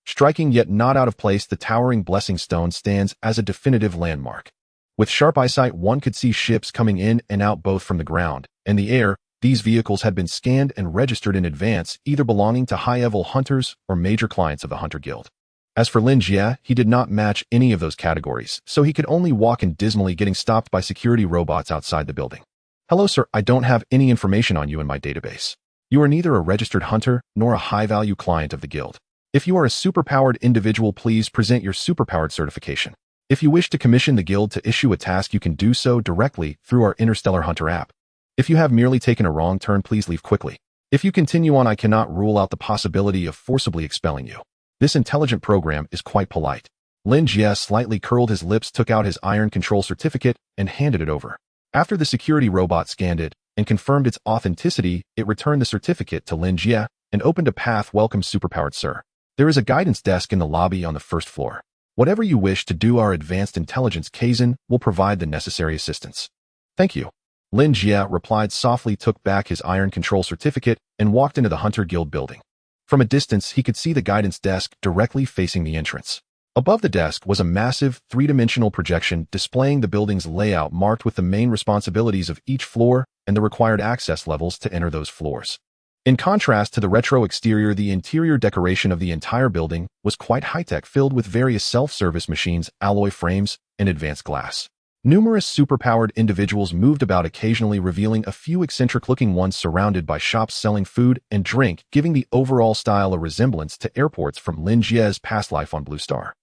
Speaker 1: Striking yet not out of place, the towering blessing stone stands as a definitive landmark. With sharp eyesight, one could see ships coming in and out both from the ground and the air. These vehicles had been scanned and registered in advance, either belonging to high-level hunters or major clients of the Hunter Guild. As for Lin Jie, he did not match any of those categories, so he could only walk in dismally, getting stopped by security robots outside the building. Hello, sir, I don't have any information on you in my database. You are neither a registered hunter nor a high-value client of the guild. If you are a superpowered individual, please present your superpowered certification. If you wish to commission the guild to issue a task, you can do so directly through our Interstellar Hunter app. If you have merely taken a wrong turn, please leave quickly. If you continue on, I cannot rule out the possibility of forcibly expelling you. This intelligent program is quite polite. Lin Jie slightly curled his lips, took out his iron control certificate, and handed it over. After the security robot scanned it and confirmed its authenticity, it returned the certificate to Lin Jie and opened a path. Welcome, superpowered sir. There is a guidance desk in the lobby on the first floor. Whatever you wish to do, our advanced intelligence Kaizen will provide the necessary assistance. Thank you. Lin Jie replied softly, took back his iron control certificate, and walked into the Hunter Guild building. From a distance, he could see the guidance desk directly facing the entrance. Above the desk was a massive, three-dimensional projection displaying the building's layout, marked with the main responsibilities of each floor and the required access levels to enter those floors. In contrast to the retro exterior, the interior decoration of the entire building was quite high-tech, filled with various self-service machines, alloy frames, and advanced glass. Numerous superpowered individuals moved about, occasionally revealing a few eccentric-looking ones surrounded by shops selling food and drink, giving the overall style a resemblance to airports from Lin Jie's past life on Blue Star.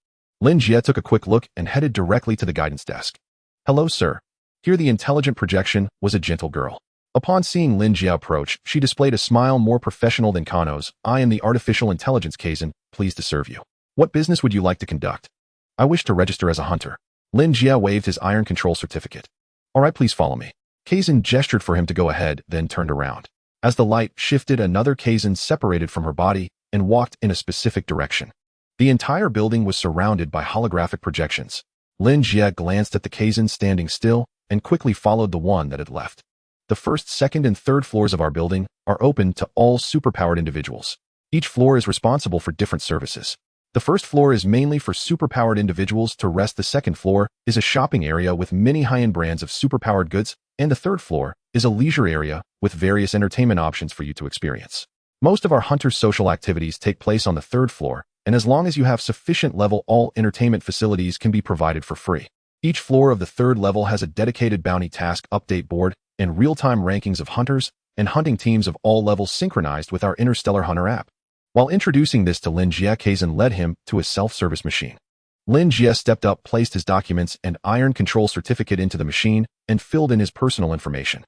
Speaker 1: Lin Jie took a quick look and headed directly to the guidance desk. Hello, sir. Here, the intelligent projection was a gentle girl. Upon seeing Lin Jie approach, she displayed a smile more professional than Kano's. I am the artificial intelligence Kaizen, pleased to serve you. What business would you like to conduct? I wish to register as a hunter. Lin Jie waved his iron control certificate. All right, please follow me. Kaizen gestured for him to go ahead, then turned around. As the light shifted, another Kaizen separated from her body and walked in a specific direction. The entire building was surrounded by holographic projections. Lin Jie glanced at the Kaizen standing still and quickly followed the one that had left. The first, second, and third floors of our building are open to all superpowered individuals. Each floor is responsible for different services. The first floor is mainly for superpowered individuals to rest. The second floor is a shopping area with many high-end brands of superpowered goods, and the third floor is a leisure area with various entertainment options for you to experience. Most of our hunters' social activities take place on the third floor, and as long as you have sufficient level, all entertainment facilities can be provided for free. Each floor of the third level has a dedicated bounty task update board and real-time rankings of hunters and hunting teams of all levels synchronized with our Interstellar Hunter app. While introducing this to Lin Jie, Kaizen led him to a self-service machine. Lin Jie stepped up, placed his documents and iron control certificate into the machine, and filled in his personal information.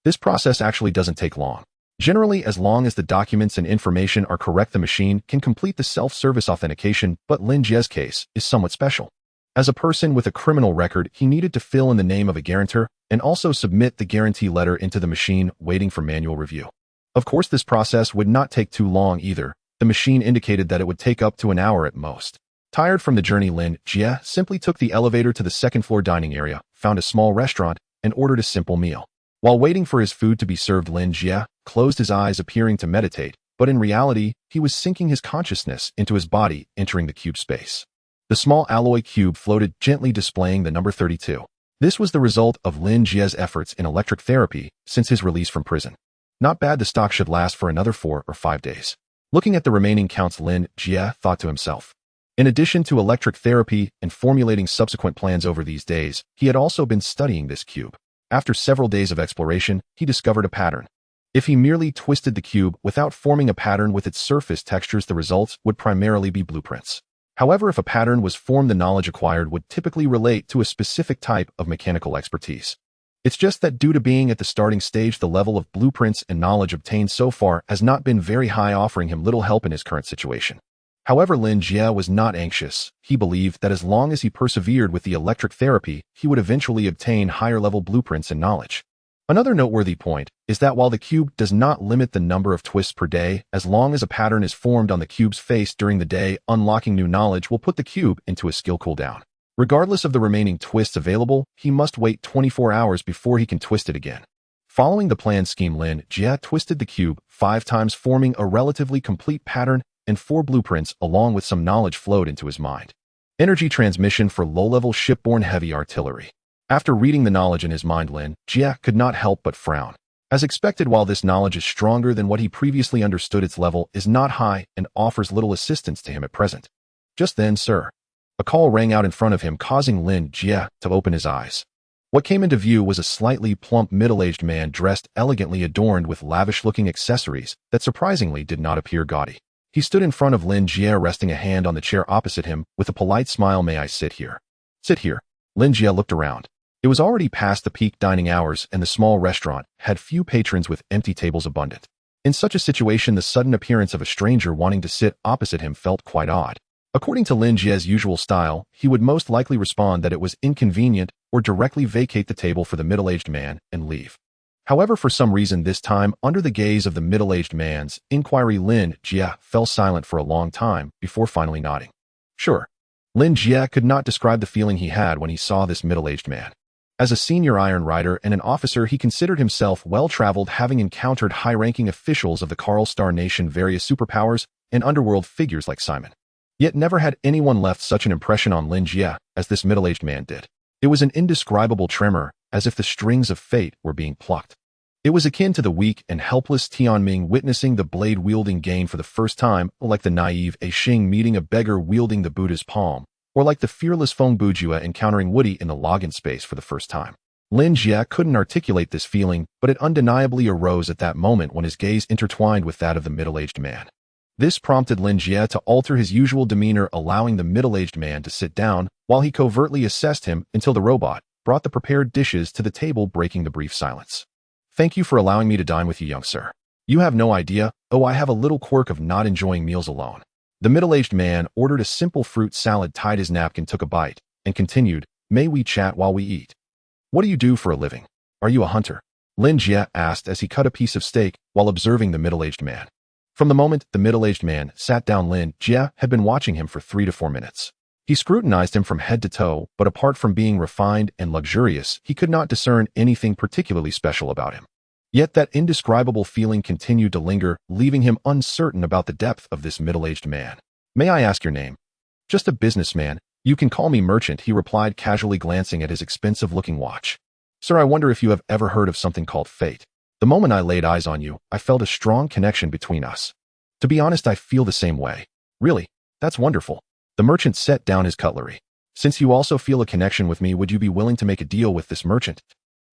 Speaker 1: This process actually doesn't take long. Generally, as long as the documents and information are correct, the machine can complete the self-service authentication, but Lin Jie's case is somewhat special. As a person with a criminal record, he needed to fill in the name of a guarantor and also submit the guarantee letter into the machine, waiting for manual review. Of course, this process would not take too long either. The machine indicated that it would take up to an hour at most. Tired from the journey, Lin Jie simply took the elevator to the second-floor dining area, found a small restaurant, and ordered a simple meal. While waiting for his food to be served, Lin Jie closed his eyes, appearing to meditate, but in reality, he was sinking his consciousness into his body, entering the cube space. The small alloy cube floated gently, displaying the number 32. This was the result of Lin Jie's efforts in electric therapy since his release from prison. Not bad, the stock should last for another 4 or 5 days. Looking at the remaining counts, Lin Jie thought to himself. In addition to electric therapy and formulating subsequent plans over these days, he had also been studying this cube. After several days of exploration, he discovered a pattern. If he merely twisted the cube without forming a pattern with its surface textures, the results would primarily be blueprints. However, if a pattern was formed, the knowledge acquired would typically relate to a specific type of mechanical expertise. It's just that due to being at the starting stage, the level of blueprints and knowledge obtained so far has not been very high, offering him little help in his current situation. However, Lin Jie was not anxious. He believed that as long as he persevered with the electric therapy, he would eventually obtain higher-level blueprints and knowledge. Another noteworthy point is that while the cube does not limit the number of twists per day, as long as a pattern is formed on the cube's face during the day, unlocking new knowledge will put the cube into a skill cooldown. Regardless of the remaining twists available, he must wait 24 hours before he can twist it again. Following the planned scheme, Lin Jie twisted the cube 5 times, forming a relatively complete pattern, and 4 blueprints along with some knowledge flowed into his mind. Energy transmission for low-level shipborne heavy artillery. After reading the knowledge in his mind, Lin Jie could not help but frown. As expected, while this knowledge is stronger than what he previously understood, its level is not high and offers little assistance to him at present. Just then, sir, a call rang out in front of him, causing Lin Jie to open his eyes. What came into view was a slightly plump middle-aged man dressed elegantly, adorned with lavish-looking accessories that surprisingly did not appear gaudy. He stood in front of Lin Jie, resting a hand on the chair opposite him with a polite smile. "May I sit here?" "Sit here." Lin Jie looked around. It was already past the peak dining hours, and the small restaurant had few patrons with empty tables abundant. In such a situation, the sudden appearance of a stranger wanting to sit opposite him felt quite odd. According to Lin Jie's usual style, he would most likely respond that it was inconvenient or directly vacate the table for the middle-aged man and leave. However, for some reason this time, under the gaze of the middle-aged man's inquiry, Lin Jie fell silent for a long time before finally nodding. Sure. Lin Jie could not describe the feeling he had when he saw this middle-aged man. As a senior Iron Rider and an officer, he considered himself well-traveled, having encountered high-ranking officials of the Karl Star Nation, various superpowers, and underworld figures like Simon. Yet never had anyone left such an impression on Lin Jie as this middle-aged man did. It was an indescribable tremor, as if the strings of fate were being plucked. It was akin to the weak and helpless Tianming witnessing the blade-wielding Gain for the first time, like the naive Aixing meeting a beggar wielding the Buddha's palm, or like the fearless Feng Bujia encountering Woody in the login space for the first time. Lin Jie couldn't articulate this feeling, but it undeniably arose at that moment when his gaze intertwined with that of the middle-aged man. This prompted Lin Jie to alter his usual demeanor, allowing the middle-aged man to sit down while he covertly assessed him until the robot brought the prepared dishes to the table, breaking the brief silence. "Thank you for allowing me to dine with you, young sir. You have no idea, I have a little quirk of not enjoying meals alone." The middle-aged man ordered a simple fruit salad, tied his napkin, took a bite, and continued, "May we chat while we eat?" "What do you do for a living? Are you a hunter?" Lin Jie asked as he cut a piece of steak while observing the middle-aged man. From the moment the middle-aged man sat down, Lin Jie had been watching him for 3 to 4 minutes. He scrutinized him from head to toe, but apart from being refined and luxurious, he could not discern anything particularly special about him. Yet that indescribable feeling continued to linger, leaving him uncertain about the depth of this middle-aged man. "May I ask your name?" "Just a businessman. You can call me Merchant," he replied, casually glancing at his expensive-looking watch. "Sir, I wonder if you have ever heard of something called fate. The moment I laid eyes on you, I felt a strong connection between us. To be honest, I feel the same way." "Really? That's wonderful." The merchant set down his cutlery. "Since you also feel a connection with me, would you be willing to make a deal with this merchant?"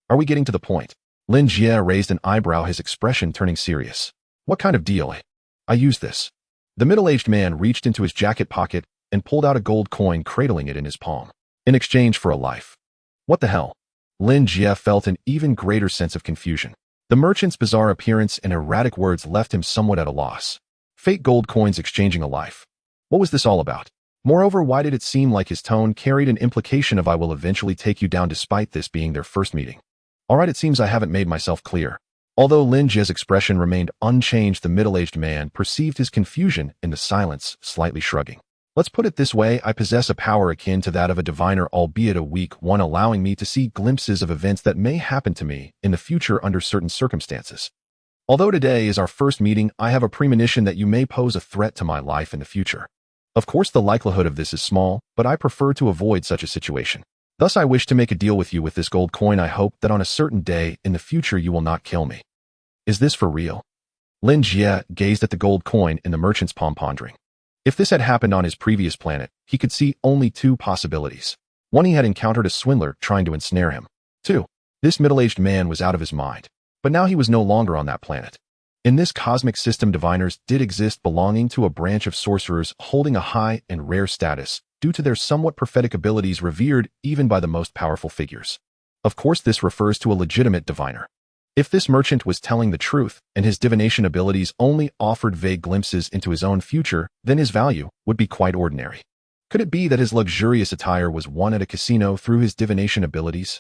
Speaker 1: "Are we getting to the point?" Lin Jie raised an eyebrow, his expression turning serious. "What kind of deal?" "I use this." The middle-aged man reached into his jacket pocket and pulled out a gold coin, cradling it in his palm. "In exchange for a life." "What the hell?" Lin Jie felt an even greater sense of confusion. The merchant's bizarre appearance and erratic words left him somewhat at a loss. Fate, gold coins exchanging a life. What was this all about? Moreover, why did it seem like his tone carried an implication of "I will eventually take you down," despite this being their first meeting? All right, it seems I haven't made myself clear. Although Lin Jie's expression remained unchanged, the middle-aged man perceived his confusion in the silence, slightly shrugging. "Let's put it this way, I possess a power akin to that of a diviner, albeit a weak one, allowing me to see glimpses of events that may happen to me in the future under certain circumstances. Although today is our first meeting, I have a premonition that you may pose a threat to my life in the future. Of course, the likelihood of this is small, but I prefer to avoid such a situation. Thus, I wish to make a deal with you with this gold coin. I hope that on a certain day in the future you will not kill me." Is this for real? Lin Jie gazed at the gold coin in the merchant's palm, pondering. If this had happened on his previous planet, he could see only two possibilities. One, he had encountered a swindler trying to ensnare him. Two, this middle-aged man was out of his mind. But now he was no longer on that planet. In this cosmic system, diviners did exist, belonging to a branch of sorcerers holding a high and rare status due to their somewhat prophetic abilities, revered even by the most powerful figures. Of course, this refers to a legitimate diviner. If this merchant was telling the truth and his divination abilities only offered vague glimpses into his own future, then his value would be quite ordinary. Could it be that his luxurious attire was won at a casino through his divination abilities?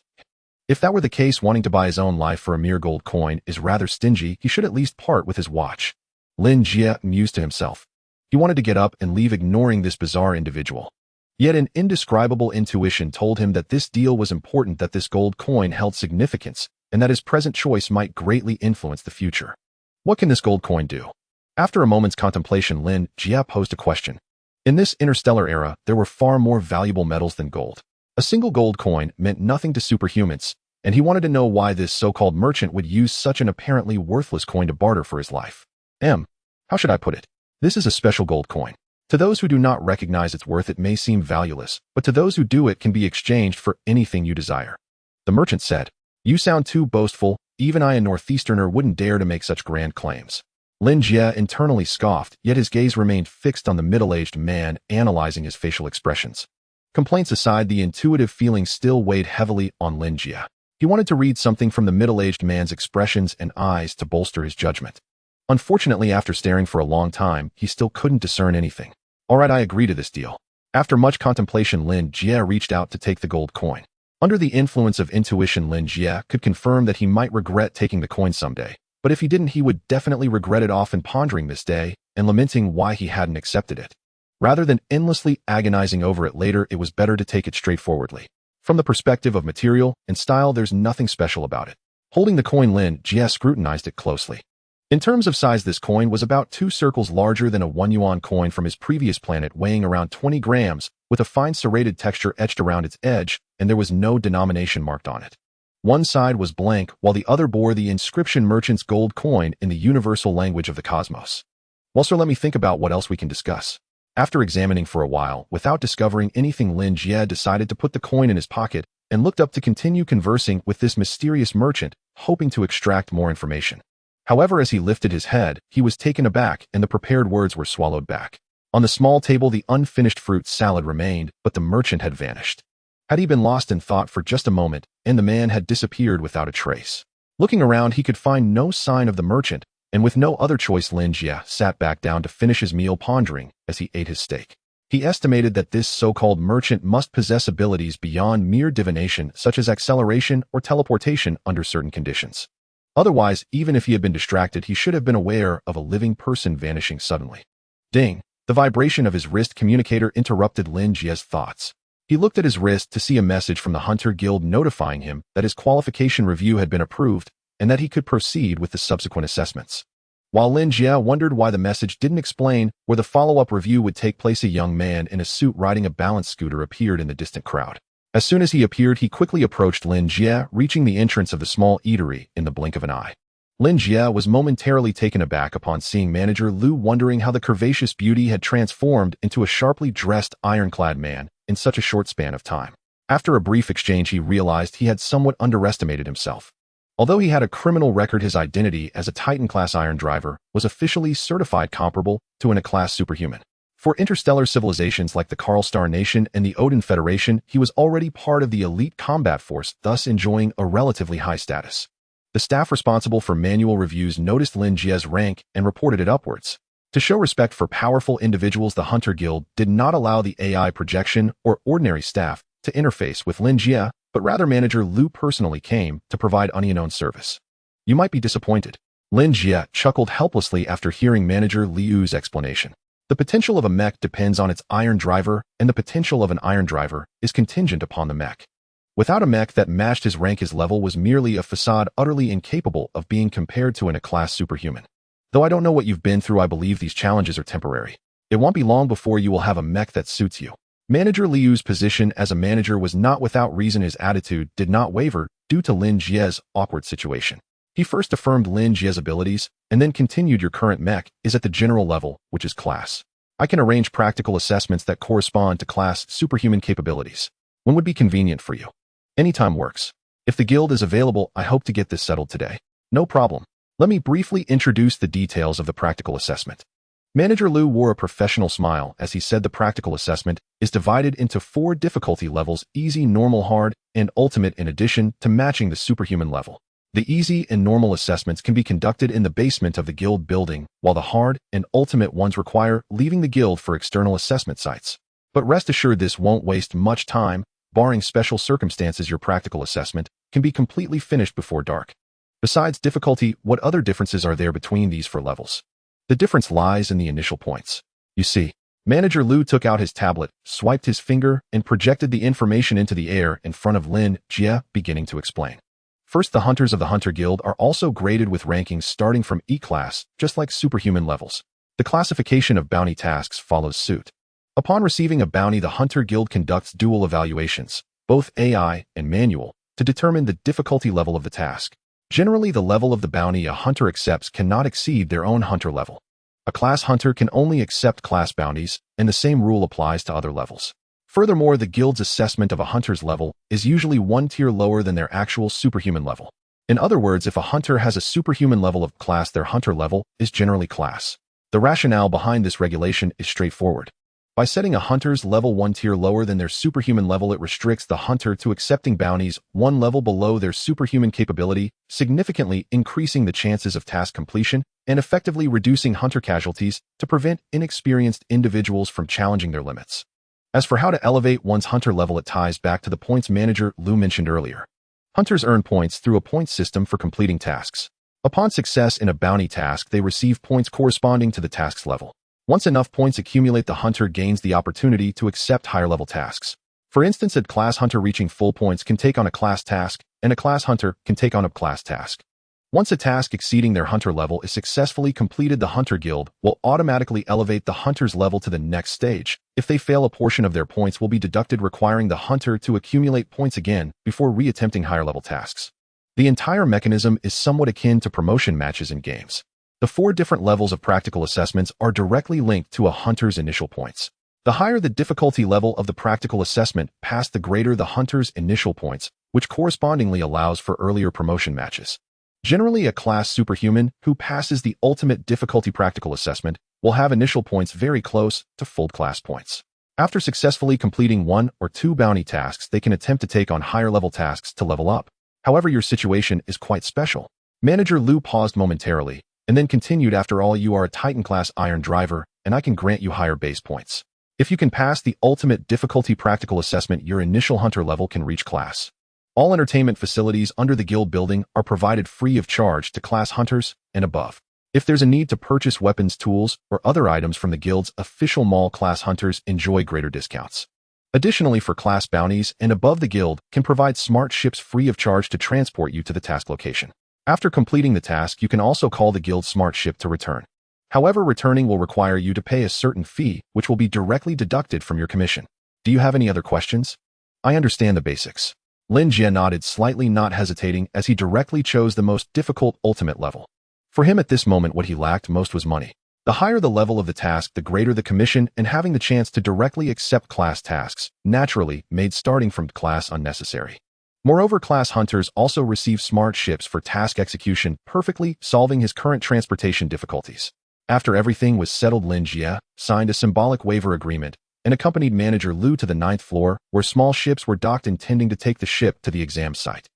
Speaker 1: If that were the case, wanting to buy his own life for a mere gold coin is rather stingy. He should at least part with his watch. Lin Jie mused to himself. He wanted to get up and leave, ignoring this bizarre individual. Yet an indescribable intuition told him that this deal was important, that this gold coin held significance, and that his present choice might greatly influence the future. What can this gold coin do? After a moment's contemplation, Lin Jie posed a question. In this interstellar era, there were far more valuable metals than gold. A single gold coin meant nothing to superhumans, and he wanted to know why this so-called merchant would use such an apparently worthless coin to barter for his life. How should I put it? This is a special gold coin. To those who do not recognize its worth, it may seem valueless, but to those who do, it can be exchanged for anything you desire. The merchant said, "You sound too boastful. Even I, a Northeasterner, wouldn't dare to make such grand claims." Lin Jie internally scoffed, yet his gaze remained fixed on the middle-aged man, analyzing his facial expressions. Complaints aside, the intuitive feeling still weighed heavily on Lin Jie. He wanted to read something from the middle-aged man's expressions and eyes to bolster his judgment. Unfortunately, after staring for a long time, he still couldn't discern anything. "All right, I agree to this deal." After much contemplation, Lin Jie reached out to take the gold coin. Under the influence of intuition, Lin Jie could confirm that he might regret taking the coin someday. But if he didn't, he would definitely regret it, often pondering this day and lamenting why he hadn't accepted it. Rather than endlessly agonizing over it later, it was better to take it straightforwardly. From the perspective of material and style, there's nothing special about it. Holding the coin, Lin Jie scrutinized it closely. In terms of size, this coin was about 2 circles larger than a 1 yuan coin from his previous planet, weighing around 20 grams, with a fine serrated texture etched around its edge, and there was no denomination marked on it. One side was blank, while the other bore the inscription "Merchant's Gold Coin" in the universal language of the cosmos. "Well, sir, let me think about what else we can discuss." After examining for a while, without discovering anything, Lin Jie decided to put the coin in his pocket and looked up to continue conversing with this mysterious merchant, hoping to extract more information. However, as he lifted his head, he was taken aback and the prepared words were swallowed back. On the small table, the unfinished fruit salad remained, but the merchant had vanished. Had he been lost in thought for just a moment, and the man had disappeared without a trace? Looking around, he could find no sign of the merchant, and with no other choice, Lin Jie sat back down to finish his meal, pondering as he ate his steak. He estimated that this so-called merchant must possess abilities beyond mere divination, such as acceleration or teleportation under certain conditions. Otherwise, even if he had been distracted, he should have been aware of a living person vanishing suddenly. Ding! The vibration of his wrist communicator interrupted Lin Jie's thoughts. He looked at his wrist to see a message from the Hunter Guild notifying him that his qualification review had been approved and that he could proceed with the subsequent assessments. While Lin Jie wondered why the message didn't explain where the follow-up review would take place, a young man in a suit riding a balance scooter appeared in the distant crowd. As soon as he appeared, he quickly approached Lin Jie, reaching the entrance of the small eatery in the blink of an eye. Lin Jie was momentarily taken aback upon seeing Manager Liu, wondering how the curvaceous beauty had transformed into a sharply dressed, ironclad man in such a short span of time. After a brief exchange, he realized he had somewhat underestimated himself. Although he had a criminal record, his identity as a Titan-class iron driver was officially certified comparable to an A-class superhuman. For interstellar civilizations like the Karl Star Nation and the Odin Federation, he was already part of the elite combat force, thus enjoying a relatively high status. The staff responsible for manual reviews noticed Lin Jie's rank and reported it upwards. To show respect for powerful individuals, the Hunter Guild did not allow the AI projection or ordinary staff to interface with Lin Jie, but rather Manager Liu personally came to provide unknown service. "You might be disappointed." Lin Jie chuckled helplessly after hearing Manager Liu's explanation. The potential of a mech depends on its iron driver, and the potential of an iron driver is contingent upon the mech. Without a mech that matched his rank, his level was merely a facade, utterly incapable of being compared to an A-class superhuman. "Though I don't know what you've been through, I believe these challenges are temporary. It won't be long before you will have a mech that suits you." Manager Liu's position as a manager was not without reason. His attitude did not waver due to Lin Jie's awkward situation. He first affirmed Lin Jie's abilities, and then continued your current mech is at the general level, which is class. I can arrange practical assessments that correspond to class superhuman capabilities. When would be convenient for you? Anytime works. If the guild is available, I hope to get this settled today. No problem. Let me briefly introduce the details of the practical assessment. Manager Liu wore a professional smile as he said the practical assessment is divided into 4 difficulty levels: easy, normal, hard, and ultimate, in addition to matching the superhuman level. The easy and normal assessments can be conducted in the basement of the guild building, while the hard and ultimate ones require leaving the guild for external assessment sites. But rest assured this won't waste much time. Barring special circumstances, your practical assessment can be completely finished before dark. Besides difficulty, what other differences are there between these 4 levels? The difference lies in the initial points. You see, Manager Liu took out his tablet, swiped his finger, and projected the information into the air in front of Lin Jie, beginning to explain. First, the hunters of the Hunter Guild are also graded with rankings starting from E class, just like superhuman levels. The classification of bounty tasks follows suit. Upon receiving a bounty, the Hunter Guild conducts dual evaluations, both AI and manual, to determine the difficulty level of the task. Generally, the level of the bounty a hunter accepts cannot exceed their own hunter level. A class hunter can only accept class bounties, and the same rule applies to other levels. Furthermore, the guild's assessment of a hunter's level is usually 1 tier lower than their actual superhuman level. In other words, if a hunter has a superhuman level of class, their hunter level is generally class. The rationale behind this regulation is straightforward. By setting a hunter's level 1 tier lower than their superhuman level, it restricts the hunter to accepting bounties 1 level below their superhuman capability, significantly increasing the chances of task completion and effectively reducing hunter casualties to prevent inexperienced individuals from challenging their limits. As for how to elevate one's hunter level, it ties back to the points Manager Liu mentioned earlier. Hunters earn points through a point system for completing tasks. Upon success in a bounty task, they receive points corresponding to the task's level. Once enough points accumulate, the hunter gains the opportunity to accept higher-level tasks. For instance, a class hunter reaching full points can take on a class task, and a class hunter can take on a class task. Once a task exceeding their hunter level is successfully completed, the Hunter Guild will automatically elevate the hunter's level to the next stage. If they fail, a portion of their points will be deducted, requiring the hunter to accumulate points again before re-attempting higher-level tasks. The entire mechanism is somewhat akin to promotion matches in games. The 4 different levels of practical assessments are directly linked to a hunter's initial points. The higher the difficulty level of the practical assessment, past the greater the hunter's initial points, which correspondingly allows for earlier promotion matches. Generally, a class superhuman who passes the ultimate difficulty practical assessment will have initial points very close to full class points. After successfully completing 1 or 2 bounty tasks, they can attempt to take on higher-level tasks to level up. However, your situation is quite special. Manager Liu paused momentarily, and then continued, after all, you are a Titan-class iron driver, and I can grant you higher base points. If you can pass the ultimate difficulty practical assessment, your initial hunter level can reach class. All entertainment facilities under the guild building are provided free of charge to class hunters and above. If there's a need to purchase weapons, tools, or other items from the guild's official mall, class hunters enjoy greater discounts. Additionally, for class bounties and above, the guild can provide smart ships free of charge to transport you to the task location. After completing the task, you can also call the guild's smart ship to return. However, returning will require you to pay a certain fee, which will be directly deducted from your commission. Do you have any other questions? I understand the basics. Lin Jie nodded slightly, not hesitating, as he directly chose the most difficult ultimate level. For him at this moment, what he lacked most was money. The higher the level of the task, the greater the commission, and having the chance to directly accept class tasks naturally made starting from class unnecessary. Moreover, class hunters also receive smart ships for task execution, perfectly solving his current transportation difficulties. After everything was settled, Lin Jie signed a symbolic waiver agreement and accompanied Manager Liu to the 9th floor, where small ships were docked, intending to take the ship to the exam site.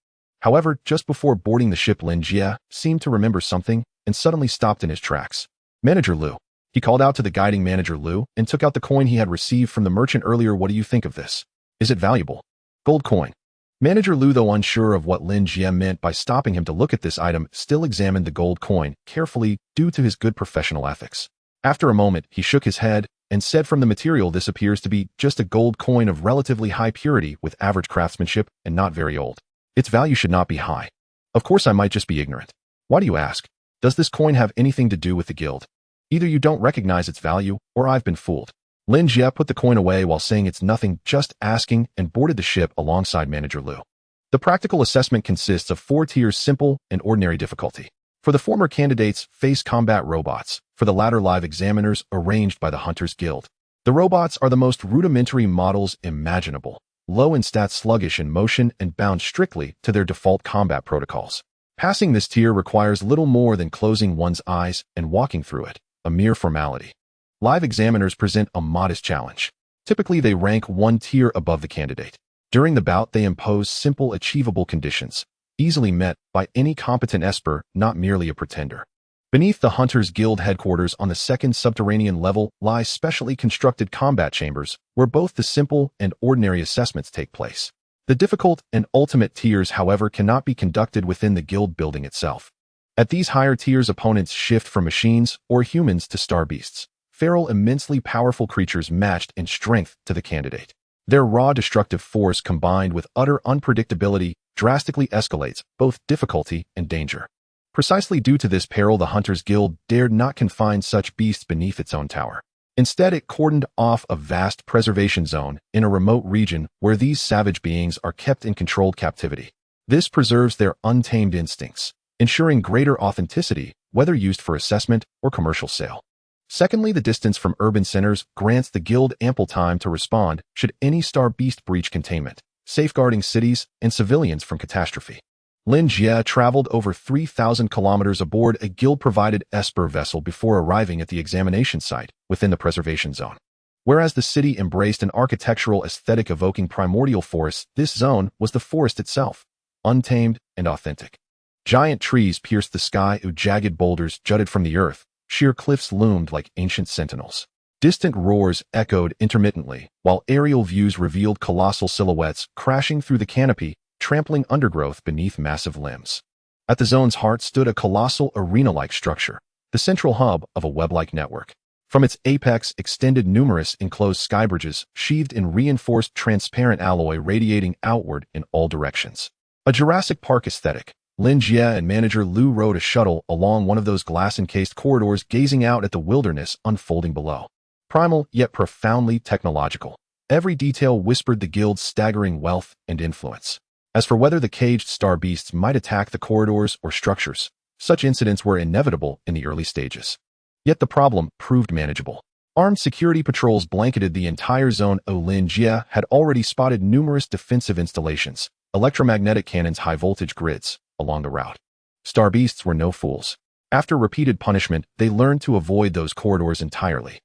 Speaker 1: However, just before boarding the ship, Lin Jie seemed to remember something and suddenly stopped in his tracks. Manager Liu. He called out to the guiding Manager Liu and took out the coin he had received from the merchant earlier. What do you think of this? Is it valuable? Gold coin. Manager Liu, though unsure of what Lin Jie meant by stopping him to look at this item, still examined the gold coin carefully due to his good professional ethics. After a moment, he shook his head and said, from the material, this appears to be just a gold coin of relatively high purity with average craftsmanship and not very old. Its value should not be high. Of course, I might just be ignorant. Why do you ask? Does this coin have anything to do with the guild? Either you don't recognize its value, or I've been fooled. Lin Jie put the coin away while saying it's nothing, just asking, and boarded the ship alongside Manager Liu. The practical assessment consists of 4 tiers: simple and ordinary difficulty. For the former, candidates face combat robots. For the latter, live examiners arranged by the Hunters Guild. The robots are the most rudimentary models imaginable, low in stats, sluggish in motion, and bound strictly to their default combat protocols. Passing this tier requires little more than closing one's eyes and walking through it, a mere formality. Live examiners present a modest challenge. Typically, they rank 1 tier above the candidate. During the bout, they impose simple, achievable conditions, easily met by any competent esper, not merely a pretender. Beneath the Hunters Guild headquarters on the 2nd subterranean level lie specially constructed combat chambers, where both the simple and ordinary assessments take place. The difficult and ultimate tiers, however, cannot be conducted within the guild building itself. At these higher tiers, opponents shift from machines or humans to star beasts, feral, immensely powerful creatures matched in strength to the candidate. Their raw destructive force combined with utter unpredictability drastically escalates both difficulty and danger. Precisely due to this peril, the Hunters Guild dared not confine such beasts beneath its own tower. Instead, it cordoned off a vast preservation zone in a remote region where these savage beings are kept in controlled captivity. This preserves their untamed instincts, ensuring greater authenticity, whether used for assessment or commercial sale. Secondly, the distance from urban centers grants the Guild ample time to respond should any star beast breach containment, safeguarding cities and civilians from catastrophe. Lin Jie traveled over 3,000 kilometers aboard a Guild-provided Esper vessel before arriving at the examination site within the preservation zone. Whereas the city embraced an architectural aesthetic evoking primordial forests, this zone was the forest itself, untamed and authentic. Giant trees pierced the sky, jagged boulders jutted from the earth, sheer cliffs loomed like ancient sentinels. Distant roars echoed intermittently, while aerial views revealed colossal silhouettes crashing through the canopy, trampling undergrowth beneath massive limbs. At the zone's heart stood a colossal arena-like structure, the central hub of a web-like network. From its apex extended numerous enclosed skybridges, sheathed in reinforced transparent alloy radiating outward in all directions. A Jurassic Park aesthetic. Lin Jie and manager Lu rode a shuttle along one of those glass-encased corridors, gazing out at the wilderness unfolding below. Primal, yet profoundly technological. Every detail whispered the Guild's staggering wealth and influence. As for whether the caged star beasts might attack the corridors or structures, such incidents were inevitable in the early stages. Yet the problem proved manageable. Armed security patrols blanketed the entire zone. Lin Jie had already spotted numerous defensive installations, electromagnetic cannons, high-voltage grids, along the route. Star beasts were no fools. After repeated punishment, they learned to avoid those corridors entirely.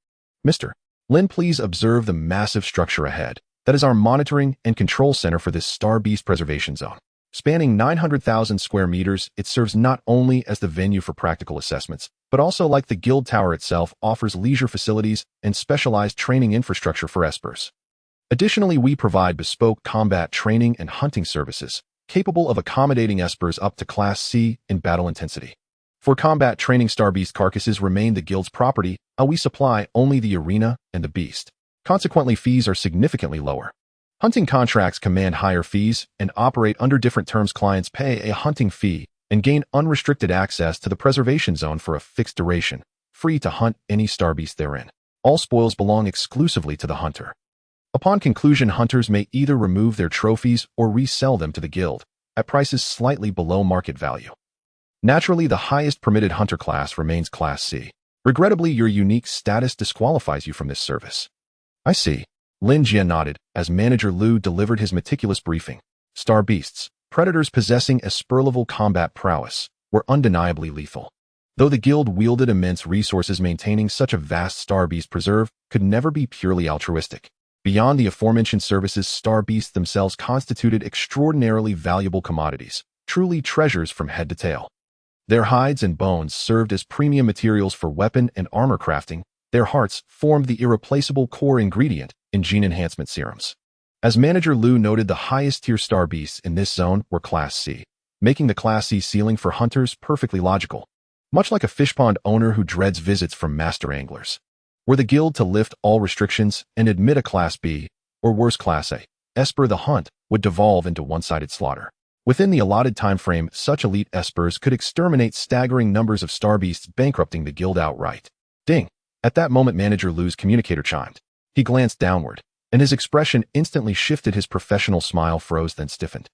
Speaker 1: Mr. Lin, please observe the massive structure ahead. That is our monitoring and control center for this star beast preservation zone. Spanning 900,000 square meters, it serves not only as the venue for practical assessments, but also, like the Guild Tower itself, offers leisure facilities and specialized training infrastructure for espers. Additionally, we provide bespoke combat training and hunting services, capable of accommodating espers up to Class C in battle intensity. For combat training, star beast carcasses remain the Guild's property, while we supply only the arena and the beast. Consequently, fees are significantly lower. Hunting contracts command higher fees and operate under different terms. Clients pay a hunting fee and gain unrestricted access to the preservation zone for a fixed duration, free to hunt any star beast therein. All spoils belong exclusively to the hunter. Upon conclusion, hunters may either remove their trophies or resell them to the Guild at prices slightly below market value. Naturally, the highest permitted hunter class remains Class C. Regrettably, your unique status disqualifies you from this service. I see. Lin Jie nodded as manager Lu delivered his meticulous briefing. Star beasts, predators possessing esper-level combat prowess, were undeniably lethal. Though the Guild wielded immense resources, maintaining such a vast star beast preserve could never be purely altruistic. Beyond the aforementioned services, star beasts themselves constituted extraordinarily valuable commodities, truly treasures from head to tail. Their hides and bones served as premium materials for weapon and armor crafting. Their hearts formed the irreplaceable core ingredient in gene enhancement serums. As manager Lu noted, the highest tier star beasts in this zone were Class C, making the Class C ceiling for hunters perfectly logical. Much like a fish pond owner who dreads visits from master anglers. Were the Guild to lift all restrictions and admit a Class B, or worse Class A, esper, the hunt would devolve into one-sided slaughter. Within the allotted time frame, such elite espers could exterminate staggering numbers of star beasts, bankrupting the Guild outright. Ding! At that moment, manager Lu's communicator chimed. He glanced downward, and his expression instantly shifted. His professional smile froze, then stiffened.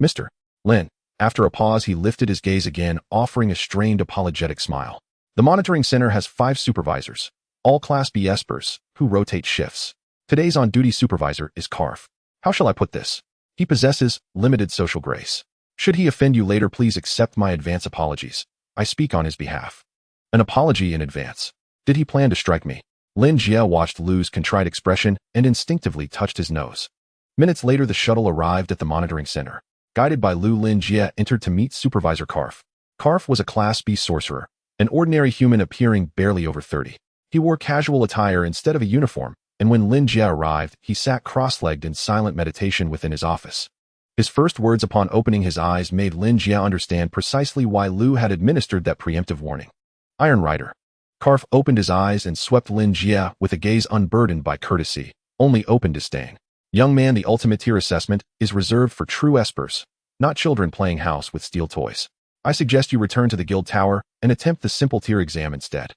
Speaker 1: Mr. Lin. After a pause, he lifted his gaze again, offering a strained, apologetic smile. The monitoring center has 5 supervisors, all Class B espers, who rotate shifts. Today's on-duty supervisor is Karl. How shall I put this? He possesses limited social grace. Should he offend you later, please accept my advance apologies. I speak on his behalf. An apology in advance. Did he plan to strike me? Lin Jie watched Lu's contrite expression and instinctively touched his nose. Minutes later, the shuttle arrived at the monitoring center. Guided by Lin Jie entered to meet Supervisor Karl. Karl was a Class B sorcerer, an ordinary human appearing barely over 30. He wore casual attire instead of a uniform, and when Lin Jie arrived, he sat cross-legged in silent meditation within his office. His first words upon opening his eyes made Lin Jie understand precisely why Lu had administered that preemptive warning. Iron Rider. Karl opened his eyes and swept Lin Jie with a gaze unburdened by courtesy, only open disdain. Young man, the ultimate tier assessment is reserved for true espers, not children playing house with steel toys. I suggest you return to the guild tower and attempt the simple tier exam instead.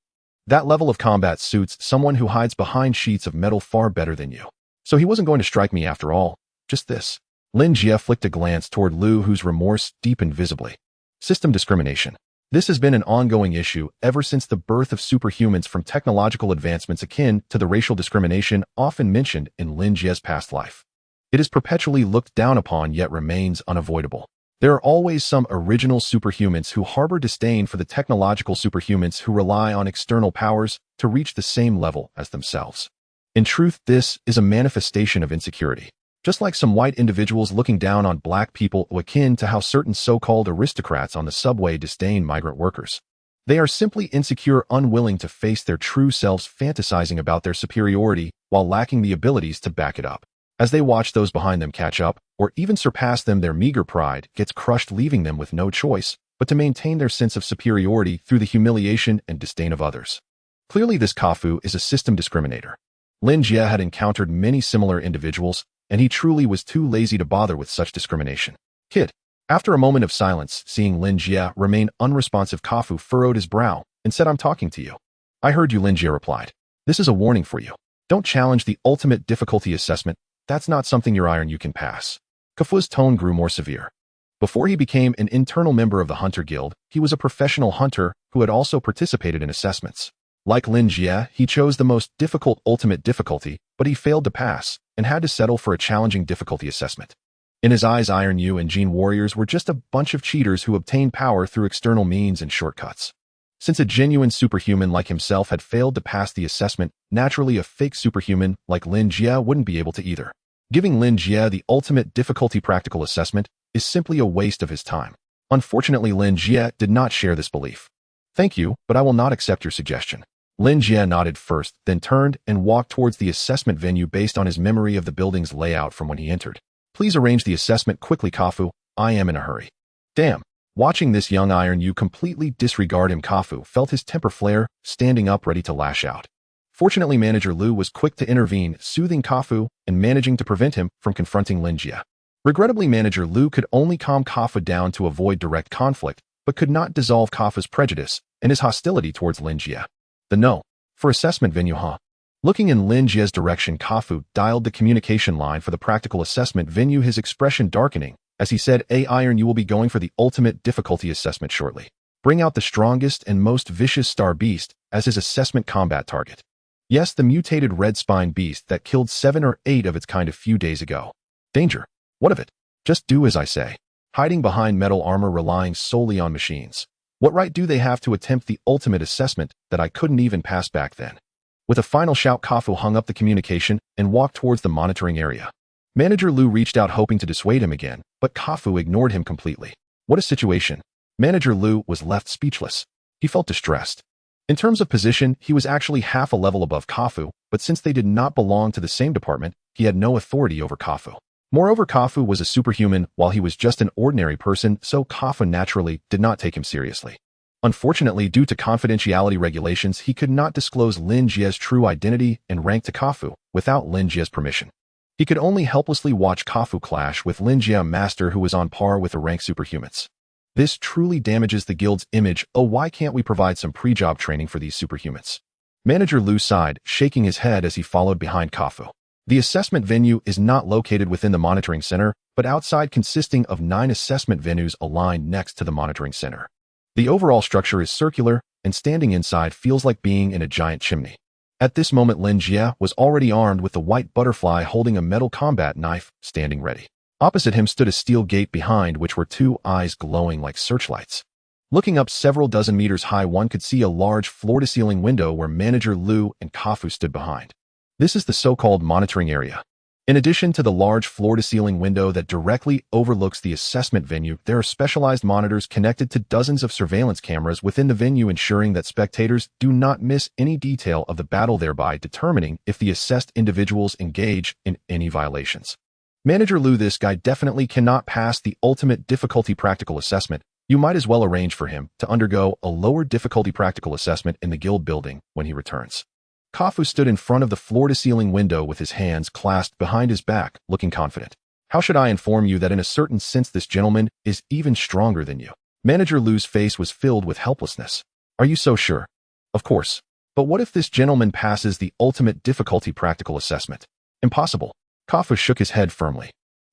Speaker 1: That level of combat suits someone who hides behind sheets of metal far better than you. So he wasn't going to strike me after all, just this. Lin Jie flicked a glance toward Lu, whose remorse deepened visibly. System discrimination. This has been an ongoing issue ever since the birth of superhumans, from technological advancements akin to the racial discrimination often mentioned in Lin Jie's past life. It is perpetually looked down upon yet remains unavoidable. There are always some original superhumans who harbor disdain for the technological superhumans who rely on external powers to reach the same level as themselves. In truth, this is a manifestation of insecurity. Just like some white individuals looking down on black people, akin to how certain so-called aristocrats on the subway disdain migrant workers. They are simply insecure, unwilling to face their true selves, fantasizing about their superiority while lacking the abilities to back it up. As they watch those behind them catch up, or even surpass them, their meager pride gets crushed, leaving them with no choice but to maintain their sense of superiority through the humiliation and disdain of others. Clearly, this Kafu is a system discriminator. Lin Jie had encountered many similar individuals, and he truly was too lazy to bother with such discrimination. Kid. After a moment of silence, seeing Lin Jie remain unresponsive, Kafu furrowed his brow and said, I'm talking to you. I heard you, Lin Jie replied. This is a warning for you. Don't challenge the ultimate difficulty assessment. That's not something your iron you can pass. Kafu's tone grew more severe. Before he became an internal member of the Hunter Guild, he was a professional hunter who had also participated in assessments. Like Lin Jie, he chose the most difficult ultimate difficulty, but he failed to pass and had to settle for a challenging difficulty assessment. In his eyes, Iron Yu and Gene Warriors were just a bunch of cheaters who obtained power through external means and shortcuts. Since a genuine superhuman like himself had failed to pass the assessment, naturally a fake superhuman like Lin Jie wouldn't be able to either. Giving Lin Jie the ultimate difficulty practical assessment is simply a waste of his time. Unfortunately, Lin Jie did not share this belief. Thank you, but I will not accept your suggestion. Lin Jie nodded first, then turned and walked towards the assessment venue based on his memory of the building's layout from when he entered. Please arrange the assessment quickly, Kafu. I am in a hurry. Damn. Watching this young Iron Yu completely disregard him, Kafu felt his temper flare, standing up ready to lash out. Fortunately, Manager Lu was quick to intervene, soothing Kafu and managing to prevent him from confronting Lin Jie. Regrettably, Manager Lu could only calm Kafu down to avoid direct conflict, but could not dissolve Kafu's prejudice and his hostility towards Lin Jie. The no. For assessment venue, huh? Looking in Lin Jie's direction, Kafu dialed the communication line for the practical assessment venue, his expression darkening as he said, Iron, you will be going for the ultimate difficulty assessment shortly. Bring out the strongest and most vicious star beast as his assessment combat target. Yes, the mutated red spine beast that killed 7 or 8 of its kind a few days ago. Danger. What of it? Just do as I say. Hiding behind metal armor, relying solely on machines. What right do they have to attempt the ultimate assessment that I couldn't even pass back then? With a final shout, Kafu hung up the communication and walked towards the monitoring area. Manager Lu reached out hoping to dissuade him again, but Kafu ignored him completely. What a situation. Manager Lu was left speechless. He felt distressed. In terms of position, he was actually half a level above Kafu, but since they did not belong to the same department, he had no authority over Kafu. Moreover, Kafu was a superhuman while he was just an ordinary person, so Kafu naturally did not take him seriously. Unfortunately, due to confidentiality regulations, he could not disclose Lin Jie's true identity and rank to Kafu without Lin Jie's permission. He could only helplessly watch Kafu clash with Lin Jie, a master who was on par with the rank superhumans. This truly damages the guild's image. Oh, why can't we provide some pre-job training for these superhumans? Manager Lu sighed, shaking his head as he followed behind Kafu. The assessment venue is not located within the monitoring center, but outside, consisting of 9 assessment venues aligned next to the monitoring center. The overall structure is circular, and standing inside feels like being in a giant chimney. At this moment, Lin Jie was already armed with the white butterfly, holding a metal combat knife, standing ready. Opposite him stood a steel gate behind which were 2 eyes glowing like searchlights. Looking up several dozen meters high, one could see a large floor-to-ceiling window where Manager Liu and Kafu stood behind. This is the so-called monitoring area. In addition to the large floor-to-ceiling window that directly overlooks the assessment venue, there are specialized monitors connected to dozens of surveillance cameras within the venue, ensuring that spectators do not miss any detail of the battle, thereby determining if the assessed individuals engage in any violations. Manager Liu, this guy definitely cannot pass the ultimate difficulty practical assessment. You might as well arrange for him to undergo a lower difficulty practical assessment in the guild building when he returns. Kafu stood in front of the floor-to-ceiling window with his hands clasped behind his back, looking confident. How should I inform you that in a certain sense this gentleman is even stronger than you? Manager Liu's face was filled with helplessness. Are you so sure? Of course. But what if this gentleman passes the ultimate difficulty practical assessment? Impossible. Kafu shook his head firmly.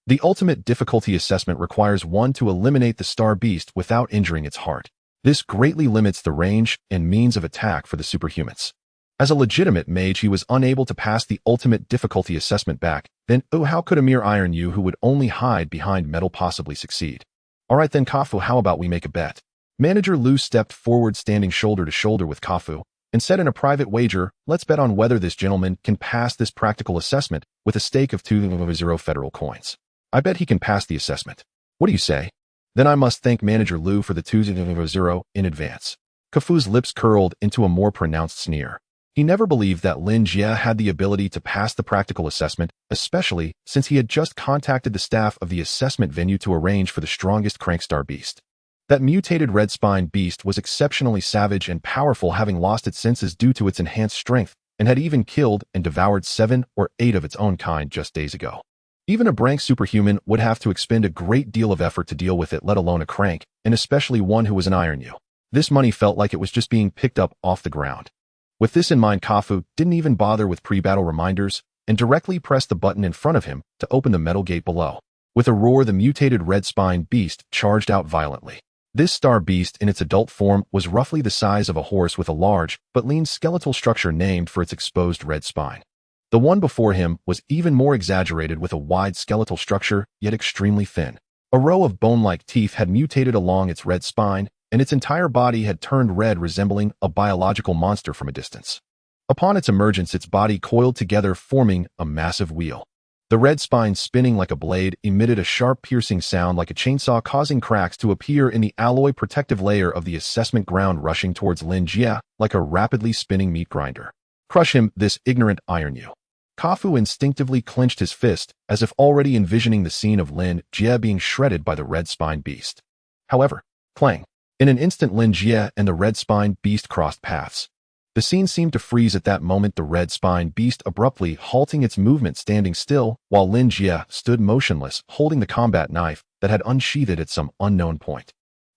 Speaker 1: The ultimate difficulty assessment requires one to eliminate the star beast without injuring its heart. This greatly limits the range and means of attack for the superhumans. As a legitimate mage, he was unable to pass the ultimate difficulty assessment back. Then, how could a mere Iron You who would only hide behind metal possibly succeed? Alright then, Kafu, how about we make a bet? Manager Liu stepped forward, standing shoulder to shoulder with Kafu, and said in a private wager, let's bet on whether this gentleman can pass this practical assessment with a stake of 200 federal coins. I bet he can pass the assessment. What do you say? Then I must thank Manager Liu for the 200 in advance. Kafu's lips curled into a more pronounced sneer. He never believed that Lin Jie had the ability to pass the practical assessment, especially since he had just contacted the staff of the assessment venue to arrange for the strongest crankstar beast. That mutated red-spine beast was exceptionally savage and powerful, having lost its senses due to its enhanced strength, and had even killed and devoured 7 or 8 of its own kind just days ago. Even a rank superhuman would have to expend a great deal of effort to deal with it, let alone a crank, and especially one who was an Iron You. This money felt like it was just being picked up off the ground. With this in mind, Kafu didn't even bother with pre-battle reminders and directly pressed the button in front of him to open the metal gate below. With a roar, the mutated red-spine beast charged out violently. This star beast in its adult form was roughly the size of a horse with a large but lean skeletal structure named for its exposed red spine. The one before him was even more exaggerated, with a wide skeletal structure, yet extremely thin. A row of bone-like teeth had mutated along its red spine, and its entire body had turned red, resembling a biological monster from a distance. Upon its emergence, its body coiled together, forming a massive wheel. The red spine, spinning like a blade, emitted a sharp piercing sound like a chainsaw, causing cracks to appear in the alloy protective layer of the assessment ground, rushing towards Lin Jie like a rapidly spinning meat grinder. Crush him, this ignorant Iron You. Kafu instinctively clenched his fist, as if already envisioning the scene of Lin Jie being shredded by the red spine beast. However, clang. In an instant, Lin Jie and the red spine beast crossed paths. The scene seemed to freeze at that moment, the red spine beast abruptly halting its movement, standing still, while Lin Jie stood motionless, holding the combat knife that had unsheathed at some unknown point.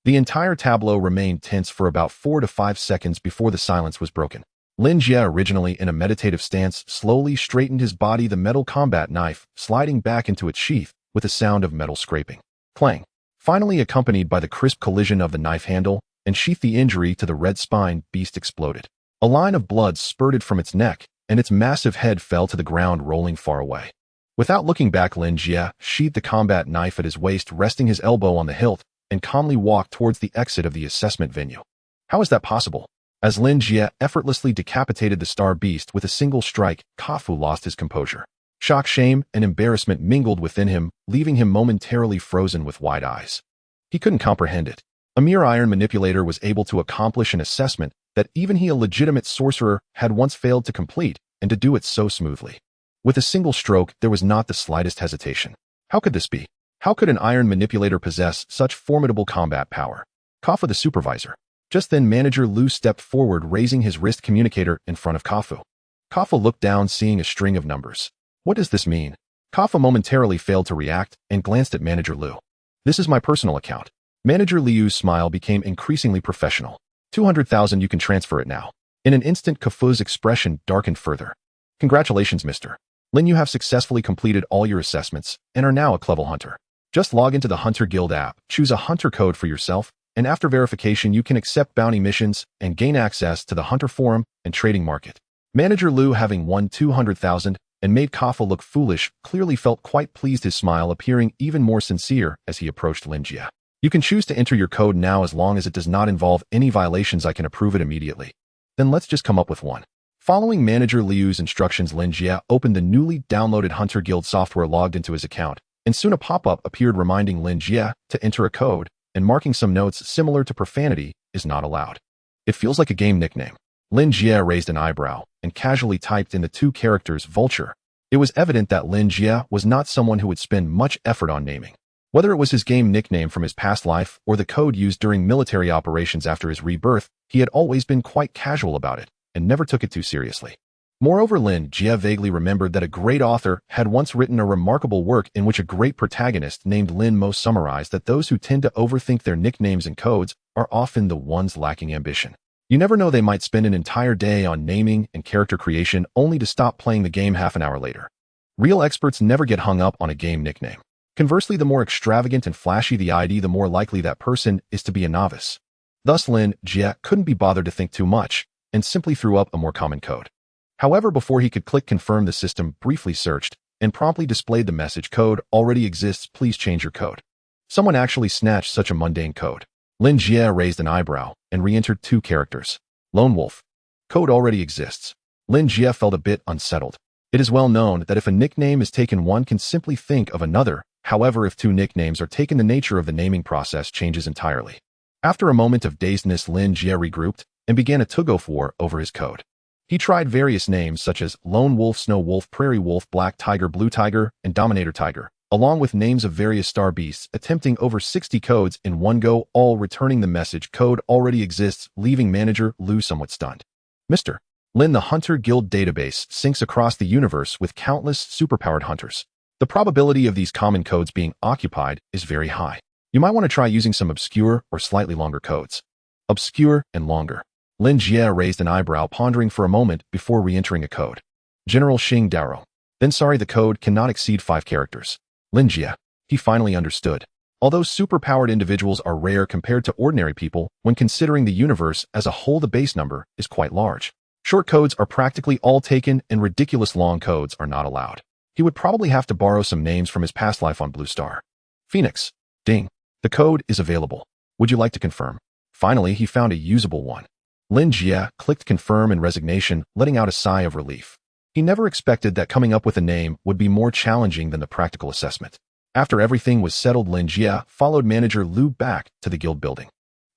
Speaker 1: The entire tableau remained tense for about 4 to 5 seconds before the silence was broken. Lin Jie, originally in a meditative stance, slowly straightened his body, the metal combat knife sliding back into its sheath with a sound of metal scraping. Clang. Finally, accompanied by the crisp collision of the knife handle and sheath, the injury to the red spine beast exploded. A line of blood spurted from its neck, and its massive head fell to the ground, rolling far away. Without looking back, Lin Jie sheathed the combat knife at his waist, resting his elbow on the hilt, and calmly walked towards the exit of the assessment venue. How is that possible? As Lin Jie effortlessly decapitated the star beast with a single strike, Kafu lost his composure. Shock, shame, and embarrassment mingled within him, leaving him momentarily frozen with wide eyes. He couldn't comprehend it. A mere iron manipulator was able to accomplish an assessment that even he, a legitimate sorcerer, had once failed to complete, and to do it so smoothly. With a single stroke, there was not the slightest hesitation. How could this be? How could an iron manipulator possess such formidable combat power? Kafu, the supervisor. Just then, Manager Liu stepped forward, raising his wrist communicator in front of Kafu. Kafu looked down, seeing a string of numbers. What does this mean? Kafu momentarily failed to react and glanced at Manager Liu. This is my personal account. Manager Liu's smile became increasingly professional. 200,000, you can transfer it now. In an instant, Kafu's expression darkened further. Congratulations, mister. Lin, you have successfully completed all your assessments and are now a level hunter. Just log into the Hunter Guild app, choose a hunter code for yourself, and after verification you can accept bounty missions and gain access to the Hunter Forum and trading market. Manager Lu, having won 200,000 and made Kaffa look foolish, clearly felt quite pleased, his smile appearing even more sincere as he approached Lin Jie. You can choose to enter your code now as long as it does not involve any violations. I can approve it immediately. Then let's just come up with one. Following Manager Liu's instructions, Lin Jie opened the newly downloaded Hunter Guild software, logged into his account, and soon a pop-up appeared reminding Lin Jie to enter a code and marking some notes similar to profanity is not allowed. It feels like a game nickname. Lin Jie raised an eyebrow and casually typed in the two characters vulture. It was evident that Lin Jie was not someone who would spend much effort on naming. Whether it was his game nickname from his past life or the code used during military operations after his rebirth, he had always been quite casual about it and never took it too seriously. Moreover, Lin Jie vaguely remembered that a great author had once written a remarkable work in which a great protagonist named Lin summarized that those who tend to overthink their nicknames and codes are often the ones lacking ambition. You never know, they might spend an entire day on naming and character creation only to stop playing the game half an hour later. Real experts never get hung up on a game nickname. Conversely, the more extravagant and flashy the ID, the more likely that person is to be a novice. Thus, Lin Jie couldn't be bothered to think too much and simply threw up a more common code. However, before he could click confirm, the system briefly searched and promptly displayed the message, "Code already exists, please change your code." Someone actually snatched such a mundane code. Lin Jie raised an eyebrow and re-entered two characters. Lone Wolf. Code already exists. Lin Jie felt a bit unsettled. It is well known that if a nickname is taken, one can simply think of another. However, if two nicknames are taken, the nature of the naming process changes entirely. After a moment of dazedness, Lin Jie regrouped and began a tug-of-war over his code. He tried various names such as Lone Wolf, Snow Wolf, Prairie Wolf, Black Tiger, Blue Tiger, and Dominator Tiger, along with names of various star beasts, attempting over 60 codes in one go, all returning the message, "Code already exists," leaving Manager Lu somewhat stunned. Mr. Lin, the Hunter Guild database syncs across the universe with countless superpowered hunters. The probability of these common codes being occupied is very high. You might want to try using some obscure or slightly longer codes. Obscure and longer. Lin Jie raised an eyebrow, pondering for a moment before re-entering a code. General Xing Daro. Then sorry, the code cannot exceed 5 characters. Lin Jie. He finally understood. Although superpowered individuals are rare compared to ordinary people, when considering the universe as a whole, the base number is quite large. Short codes are practically all taken and ridiculous long codes are not allowed. He would probably have to borrow some names from his past life on Blue Star. Phoenix. Ding. The code is available. Would you like to confirm? Finally, he found a usable one. Lin Jie clicked confirm in resignation, letting out a sigh of relief. He never expected that coming up with a name would be more challenging than the practical assessment. After everything was settled, Lin Jie followed Manager Lu back to the guild building.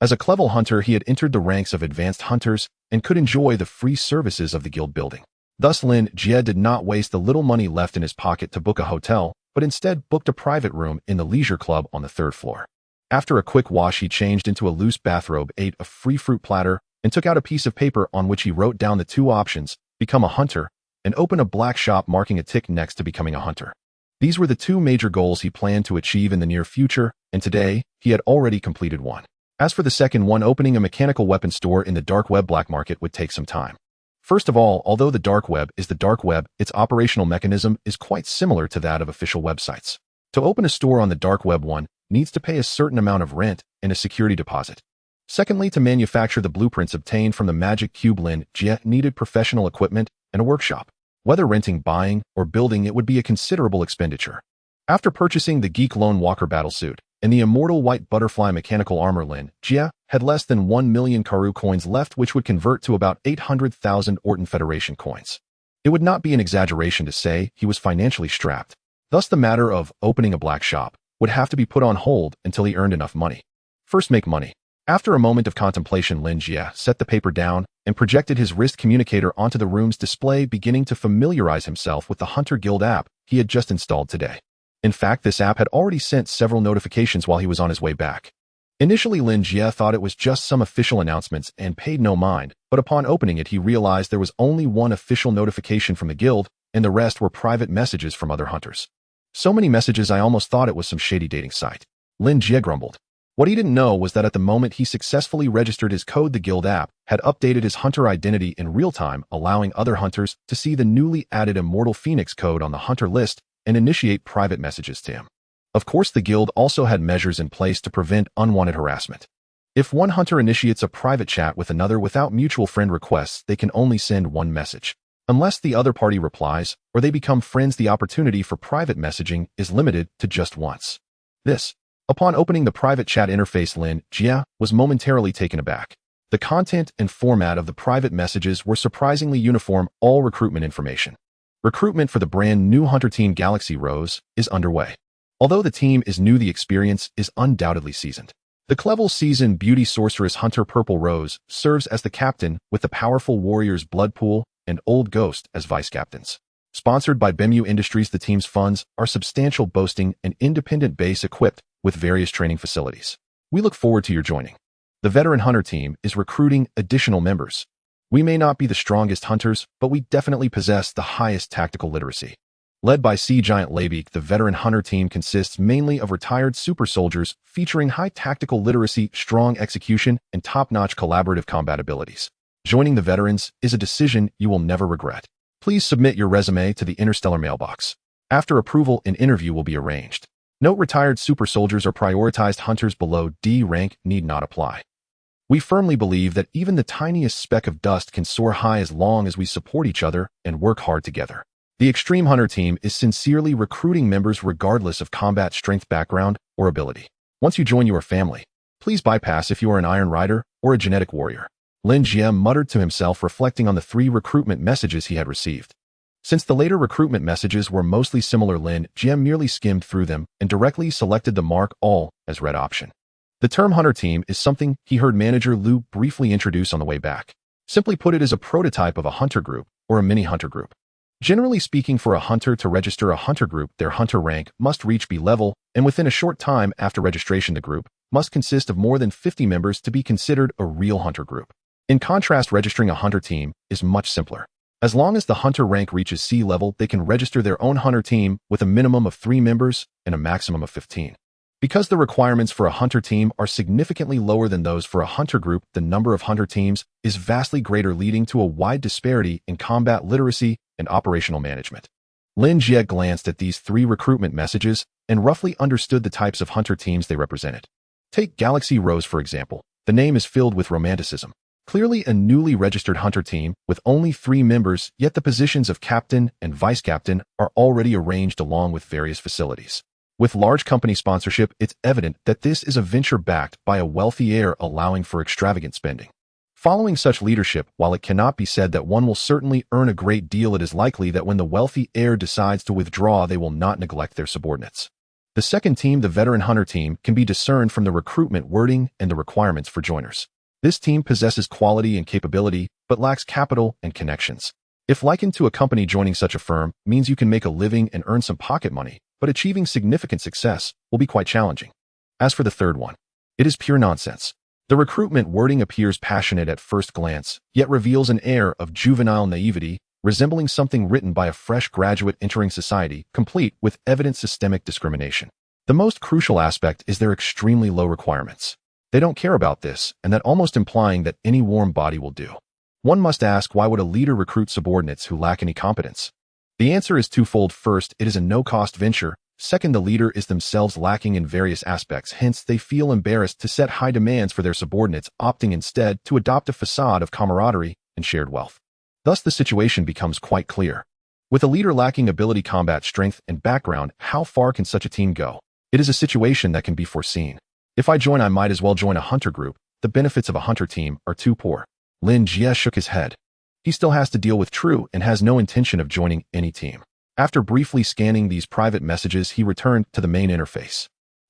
Speaker 1: As a level hunter, he had entered the ranks of advanced hunters and could enjoy the free services of the guild building. Thus, Lin Jie did not waste the little money left in his pocket to book a hotel, but instead booked a private room in the leisure club on the 3rd floor. After a quick wash, he changed into a loose bathrobe, ate a free fruit platter, and took out a piece of paper on which he wrote down the 2 options: become a hunter and open a black shop, marking a tick next to becoming a hunter. These were the 2 major goals he planned to achieve in the near future, and today he had already completed one. As for the second one, opening a mechanical weapon store in the dark web black market, would take some time. First of all, although the dark web is the dark web, its operational mechanism is quite similar to that of official websites. To open a store on the dark web, one needs to pay a certain amount of rent and a security deposit. Secondly, to manufacture the blueprints obtained from the magic cube, Lin Jie needed professional equipment and a workshop. Whether renting, buying, or building, it would be a considerable expenditure. After purchasing the Geek Lone Walker battlesuit and the immortal white butterfly mechanical armor, Lin Jie had less than 1 million Karu coins left, which would convert to about 800,000 Orton Federation coins. It would not be an exaggeration to say he was financially strapped. Thus, the matter of opening a black shop would have to be put on hold until he earned enough money. First, make money. After a moment of contemplation, Lin Jie set the paper down and projected his wrist communicator onto the room's display, beginning to familiarize himself with the Hunter Guild app he had just installed today. In fact, this app had already sent several notifications while he was on his way back. Initially, Lin Jie thought it was just some official announcements and paid no mind, but upon opening it, he realized there was only one official notification from the guild, and the rest were private messages from other hunters. So many messages, I almost thought it was some shady dating site. Lin Jie grumbled. What he didn't know was that at the moment he successfully registered his code, the guild app had updated his hunter identity in real time, allowing other hunters to see the newly added Immortal Phoenix code on the hunter list and initiate private messages to him. Of course, the guild also had measures in place to prevent unwanted harassment. If one hunter initiates a private chat with another without mutual friend requests, they can only send one message. Unless the other party replies or they become friends, the opportunity for private messaging is limited to just once. Upon opening the private chat interface, Lin Jie was momentarily taken aback. The content and format of the private messages were surprisingly uniform, all recruitment information. Recruitment for the brand new hunter team Galaxy Rose is underway. Although the team is new, the experience is undoubtedly seasoned. The Clevel seasoned beauty sorceress hunter Purple Rose serves as the captain, with the powerful warriors Bloodpool and Old Ghost as vice captains. Sponsored by Bemu Industries, the team's funds are substantial, boasting an independent base equipped with various training facilities. We look forward to your joining. The veteran hunter team is recruiting additional members. We may not be the strongest hunters, but we definitely possess the highest tactical literacy. Led by Sea Giant Labeak, the veteran hunter team consists mainly of retired super soldiers featuring high tactical literacy, strong execution, and top-notch collaborative combat abilities. Joining the veterans is a decision you will never regret. Please submit your resume to the Interstellar mailbox. After approval, an interview will be arranged. Note: retired super soldiers are prioritized. Hunters below D rank need not apply. We firmly believe that even the tiniest speck of dust can soar high as long as we support each other and work hard together. The Extreme Hunter team is sincerely recruiting members regardless of combat strength, background, or ability. Once you join your family, please bypass if you are an Iron Rider or a genetic warrior. Lin Jie muttered to himself, reflecting on the 3 recruitment messages he had received. Since the later recruitment messages were mostly similar, Lin Jie merely skimmed through them and directly selected the Mark All as read option. The term hunter team is something he heard manager Lu briefly introduce on the way back. Simply put, it is a prototype of a hunter group or a mini hunter group. Generally speaking, for a hunter to register a hunter group, their hunter rank must reach B level, and within a short time after registration, the group must consist of more than 50 members to be considered a real hunter group. In contrast, registering a hunter team is much simpler. As long as the hunter rank reaches C level, they can register their own hunter team with a minimum of 3 members and a maximum of 15. Because the requirements for a hunter team are significantly lower than those for a hunter group, the number of hunter teams is vastly greater, leading to a wide disparity in combat literacy and operational management. Lin Jie glanced at these 3 recruitment messages and roughly understood the types of hunter teams they represented. Take Galaxy Rose, for example. The name is filled with romanticism. Clearly a newly registered hunter team with only 3 members, yet the positions of captain and vice captain are already arranged along with various facilities. With large company sponsorship, it's evident that this is a venture backed by a wealthy heir, allowing for extravagant spending. Following such leadership, while it cannot be said that one will certainly earn a great deal, it is likely that when the wealthy heir decides to withdraw, they will not neglect their subordinates. The second team, the veteran hunter team, can be discerned from the recruitment wording and the requirements for joiners. This team possesses quality and capability, but lacks capital and connections. If likened to a company, joining such a firm means you can make a living and earn some pocket money, but achieving significant success will be quite challenging. As for the third one, it is pure nonsense. The recruitment wording appears passionate at first glance, yet reveals an air of juvenile naivety, resembling something written by a fresh graduate entering society, complete with evident systemic discrimination. The most crucial aspect is their extremely low requirements. They don't care about this, and that almost implying that any warm body will do. One must ask, why would a leader recruit subordinates who lack any competence? The answer is twofold. First, it is a no-cost venture. Second, the leader is themselves lacking in various aspects, hence they feel embarrassed to set high demands for their subordinates, opting instead to adopt a facade of camaraderie and shared wealth. Thus, the situation becomes quite clear. With a leader lacking ability, combat strength, and background, how far can such a team go? It is a situation that can be foreseen. If I join, I might as well join a hunter group. The benefits of a hunter team are too poor. Lin Jie shook his head. He still has to deal with True and has no intention of joining any team. After briefly scanning these private messages, he returned to the main interface.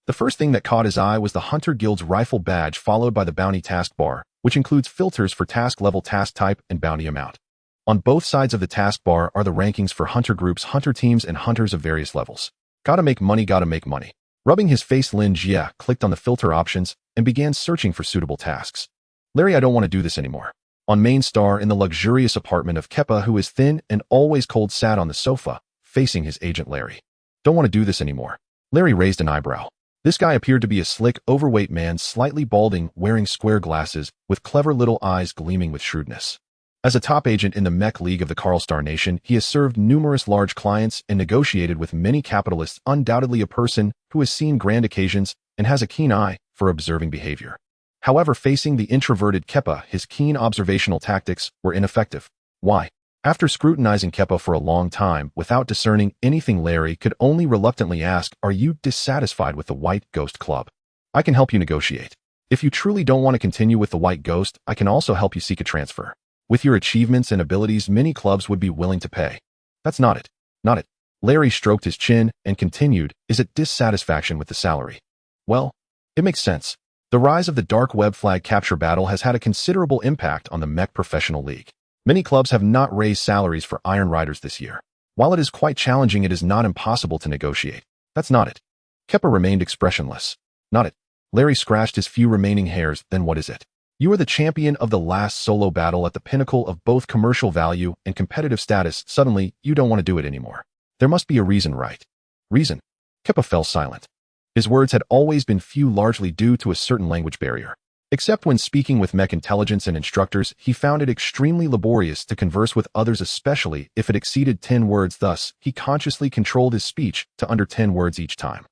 Speaker 1: The first thing that caught his eye was the Hunter Guild's rifle badge, followed by the bounty taskbar, which includes filters for task level, task type, and bounty amount. On both sides of the taskbar are the rankings for hunter groups, hunter teams, and hunters of various levels. Gotta make money, gotta make money. Rubbing his face, Lin Jie clicked on the filter options and began searching for suitable tasks. Larry, I don't want to do this anymore. On main star, in the luxurious apartment of Keppa, who is thin and always cold, sat on the sofa, facing his agent Larry. Don't want to do this anymore. Larry raised an eyebrow. This guy appeared to be a slick, overweight man, slightly balding, wearing square glasses, with clever little eyes gleaming with shrewdness. As a top agent in the mech league of the Karl Star Nation, he has served numerous large clients and negotiated with many capitalists, undoubtedly a person who has seen grand occasions and has a keen eye for observing behavior. However, facing the introverted Keppa, his keen observational tactics were ineffective. Why? After scrutinizing Keppa for a long time without discerning anything, Larry could only reluctantly ask, "Are you dissatisfied with the White Ghost Club? I can help you negotiate. If you truly don't want to continue with the White Ghost, I can also help you seek a transfer. With your achievements and abilities, many clubs would be willing to pay." "That's not it. Not it." Larry stroked his chin and continued, "Is it dissatisfaction with the salary?" "Well, it makes sense. The rise of the dark web flag capture battle has had a considerable impact on the mech professional league. Many clubs have not raised salaries for Iron Riders this year. While it is quite challenging, it is not impossible to negotiate." "That's not it." Keppa remained expressionless. "Not it." Larry scratched his few remaining hairs. "Then what is it?" "You are the champion of the last solo battle at the pinnacle of both commercial value and competitive status. Suddenly, you don't want to do it anymore. There must be a reason, right?" "Reason?" Keppa fell silent. His words had always been few, largely due to a certain language barrier. Except when speaking with mech intelligence and instructors, he found it extremely laborious to converse with others, especially if it exceeded 10 words. Thus, he consciously controlled his speech to under 10 words each time.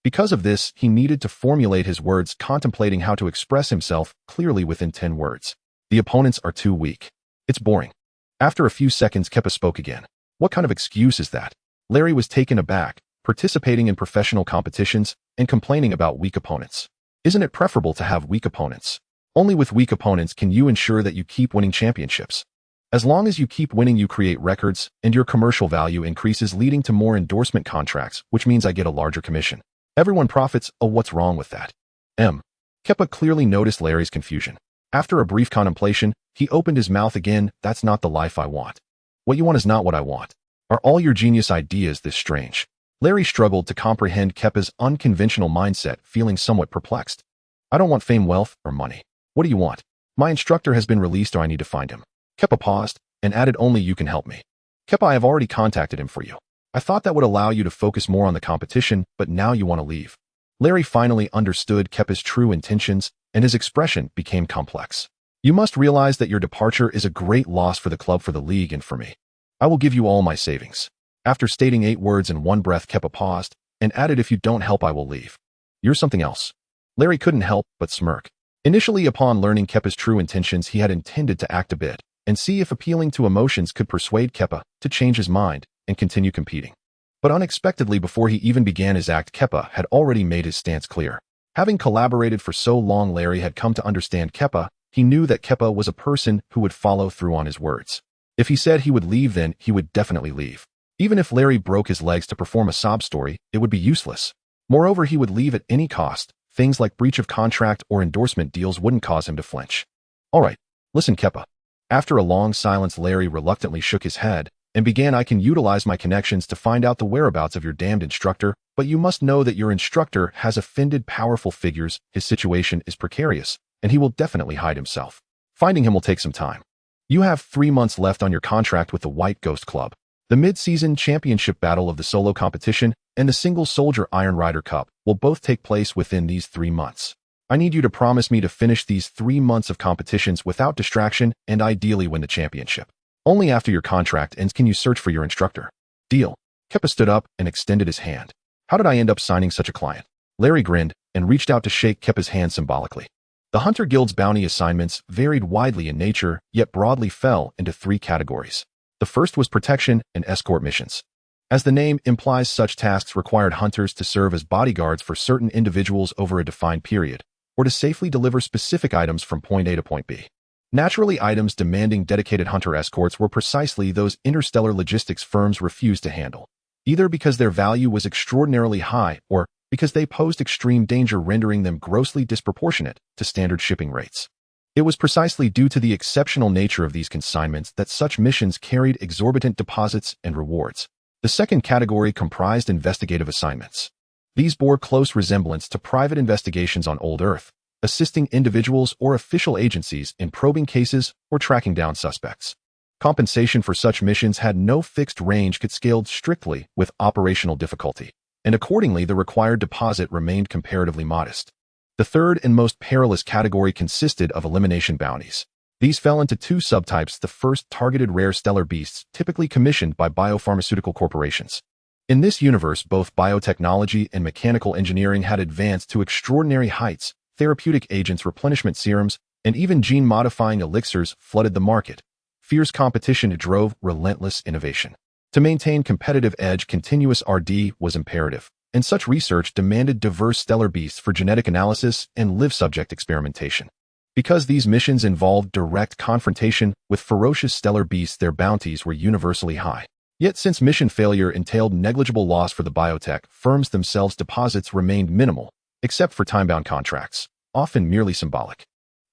Speaker 1: Because of this, he needed to formulate his words, contemplating how to express himself clearly within 10 words. "The opponents are too weak. It's boring." After a few seconds, Keppa spoke again. "What kind of excuse is that?" Larry was taken aback, participating in professional competitions and complaining about weak opponents. "Isn't it preferable to have weak opponents? Only with weak opponents can you ensure that you keep winning championships. As long as you keep winning, you create records, and your commercial value increases, leading to more endorsement contracts, which means I get a larger commission. Everyone profits." "Oh, what's wrong with that?" Keppa clearly noticed Larry's confusion. After a brief contemplation, he opened his mouth again. "That's not the life I want." "What you want is not what I want. Are all your genius ideas this strange?" Larry struggled to comprehend Keppa's unconventional mindset, feeling somewhat perplexed. "I don't want fame, wealth, or money. What do you want?" "My instructor has been released, or I need to find him." Keppa paused and added, "Only you can help me." "Keppa, I have already contacted him for you. I thought that would allow you to focus more on the competition, but now you want to leave." Larry finally understood Keppa's true intentions, and his expression became complex. "You must realize that your departure is a great loss for the club, for the league, and for me. I will give you all my savings." After stating 8 words in one breath, Keppa paused and added, "If you don't help, I will leave." "You're something else." Larry couldn't help but smirk. Initially, upon learning Keppa's true intentions, he had intended to act a bit and see if appealing to emotions could persuade Keppa to change his mind and continue competing. But unexpectedly, before he even began his act, Keppa had already made his stance clear. Having collaborated for so long, Larry had come to understand Keppa. He knew that Keppa was a person who would follow through on his words. If he said he would leave, then he would definitely leave. Even if Larry broke his legs to perform a sob story, it would be useless. Moreover, he would leave at any cost. Things like breach of contract or endorsement deals wouldn't cause him to flinch. "All right, listen, Keppa." After a long silence, Larry reluctantly shook his head and began, "I can utilize my connections to find out the whereabouts of your damned instructor, but you must know that your instructor has offended powerful figures. His situation is precarious, and he will definitely hide himself. Finding him will take some time. You have 3 months left on your contract with the White Ghost Club. The mid-season championship battle of the solo competition and the single soldier Iron Rider Cup will both take place within these 3 months. I need you to promise me to finish these 3 months of competitions without distraction and ideally win the championship. Only after your contract ends can you search for your instructor. Deal." Keppa stood up and extended his hand. "How did I end up signing such a client?" Larry grinned and reached out to shake Keppa's hand symbolically. The Hunter Guild's bounty assignments varied widely in nature, yet broadly fell into 3 categories. The first was protection and escort missions. As the name implies, such tasks required hunters to serve as bodyguards for certain individuals over a defined period, or to safely deliver specific items from point A to point B. Naturally, items demanding dedicated hunter escorts were precisely those interstellar logistics firms refused to handle, either because their value was extraordinarily high or because they posed extreme danger, rendering them grossly disproportionate to standard shipping rates. It was precisely due to the exceptional nature of these consignments that such missions carried exorbitant deposits and rewards. The second category comprised investigative assignments. These bore close resemblance to private investigations on old Earth, assisting individuals or official agencies in probing cases or tracking down suspects. Compensation for such missions had no fixed range, scaled strictly with operational difficulty. and accordingly the required deposit remained comparatively modest. The third and most perilous category consisted of elimination bounties. These fell into two subtypes. The first targeted rare stellar beasts typically commissioned by biopharmaceutical corporations. In this universe, both biotechnology and mechanical engineering had advanced to extraordinary heights. Therapeutic agents, replenishment serums, and even gene-modifying elixirs flooded the market. Fierce competition drove relentless innovation. To maintain competitive edge, continuous R&D was imperative, and such research demanded diverse stellar beasts for genetic analysis and live-subject experimentation. Because these missions involved direct confrontation with ferocious stellar beasts, their bounties were universally high. Yet since mission failure entailed negligible loss for the biotech firms themselves, deposits remained minimal, except for time-bound contracts, often merely symbolic.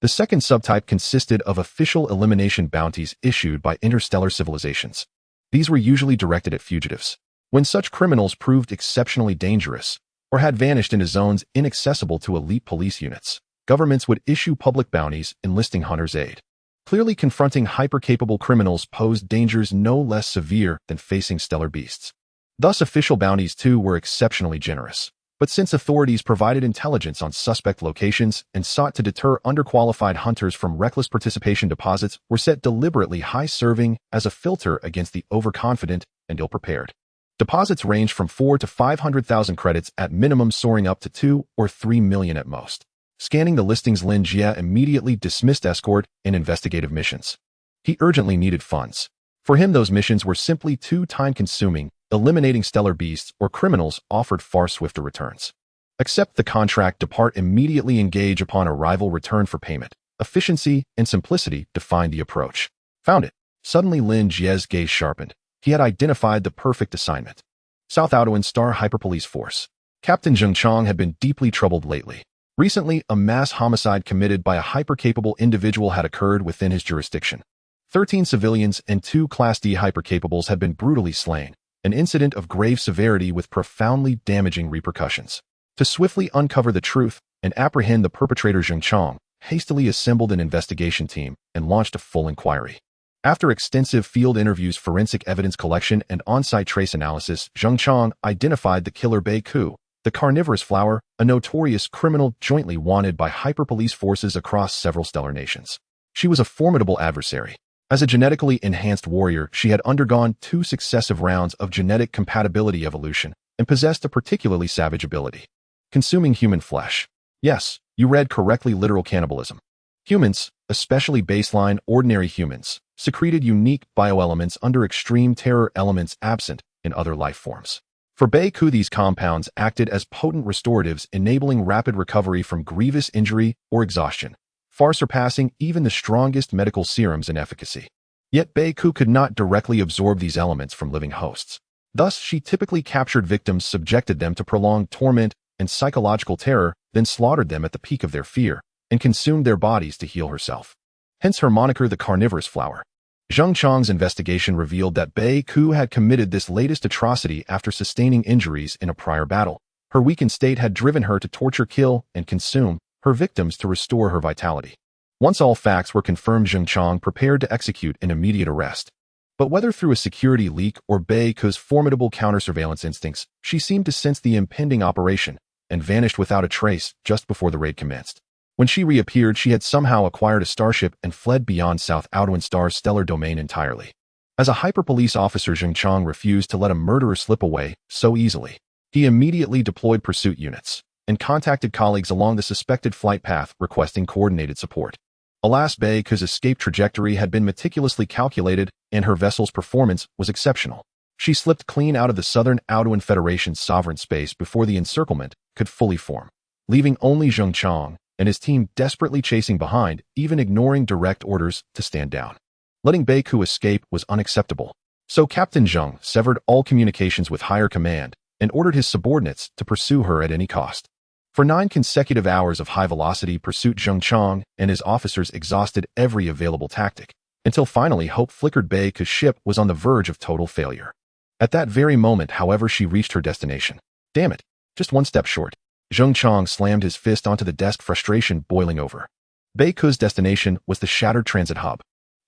Speaker 1: The second subtype consisted of official elimination bounties issued by interstellar civilizations. These were usually directed at fugitives. When such criminals proved exceptionally dangerous or had vanished into zones inaccessible to elite police units, governments would issue public bounties enlisting hunters' aid. Clearly, confronting hyper-capable criminals posed dangers no less severe than facing stellar beasts. Thus, official bounties too were exceptionally generous. But since authorities provided intelligence on suspect locations and sought to deter underqualified hunters from reckless participation, deposits were set deliberately high, serving as a filter against the overconfident and ill-prepared. Deposits ranged from 4 to 500,000 credits at minimum, soaring up to 2 or 3 million at most. Scanning the listings, Lin Jie immediately dismissed escort and investigative missions. He urgently needed funds. For him, those missions were simply too time-consuming. Eliminating stellar beasts or criminals offered far swifter returns. Accept the contract, depart immediately, engage upon arrival, return for payment. Efficiency and simplicity defined the approach. Found it. Suddenly Lin Jie's gaze sharpened. He had identified the perfect assignment. South Aoduan Star Hyperpolice Force. Captain Zheng Chong had been deeply troubled lately. Recently, a mass homicide committed by a hyper-capable individual had occurred within his jurisdiction. 13 civilians and 2 Class D hyper-capables had been brutally slain. An incident of grave severity with profoundly damaging repercussions. To swiftly uncover the truth and apprehend the perpetrator, Zheng Chong hastily assembled an investigation team and launched a full inquiry. After extensive field interviews, forensic evidence collection, and on-site trace analysis, Zheng Chong identified the killer Mech+no, the carnivorous flower, a notorious criminal jointly wanted by hyperpolice forces across several stellar nations. She was a formidable adversary. As a genetically enhanced warrior, she had undergone 2 successive rounds of genetic compatibility evolution and possessed a particularly savage ability: consuming human flesh. Yes, you read correctly, literal cannibalism. Humans, especially baseline ordinary humans, secreted unique bioelements under extreme terror, elements absent in other life forms. For Mech+no, these compounds acted as potent restoratives, enabling rapid recovery from grievous injury or exhaustion, far surpassing even the strongest medical serums in efficacy. Yet Mech+no could not directly absorb these elements from living hosts. Thus, she typically captured victims, subjected them to prolonged torment and psychological terror, then slaughtered them at the peak of their fear, and consumed their bodies to heal herself. Hence her moniker, the carnivorous flower. Zheng Chong's investigation revealed that Mech+no had committed this latest atrocity after sustaining injuries in a prior battle. Her weakened state had driven her to torture, kill, and consume her victims to restore her vitality. Once all facts were confirmed, Zheng Chong prepared to execute an immediate arrest. But whether through a security leak or Mech+no's formidable counter-surveillance instincts, she seemed to sense the impending operation and vanished without a trace just before the raid commenced. When she reappeared, she had somehow acquired a starship and fled beyond South Aoduan Star's stellar domain entirely. As a hyper-police officer, Zheng Chong refused to let a murderer slip away so easily. He immediately deployed pursuit units and contacted colleagues along the suspected flight path, requesting coordinated support. Alas, Mech+no's escape trajectory had been meticulously calculated, and her vessel's performance was exceptional. She slipped clean out of the Southern Aoduan Federation's sovereign space before the encirclement could fully form, leaving only Zheng Chong and his team desperately chasing behind, even ignoring direct orders to stand down. Letting Mech+no escape was unacceptable. So Captain Zheng severed all communications with higher command and ordered his subordinates to pursue her at any cost. For 9 consecutive hours of high-velocity pursuit, Zheng Chong and his officers exhausted every available tactic, until finally hope flickered. Mech+no's ship was on the verge of total failure. At that very moment, however, she reached her destination. Damn it, just 1 step short. Zheng Chong slammed his fist onto the desk, frustration boiling over. Mech+no's destination was the shattered transit hub.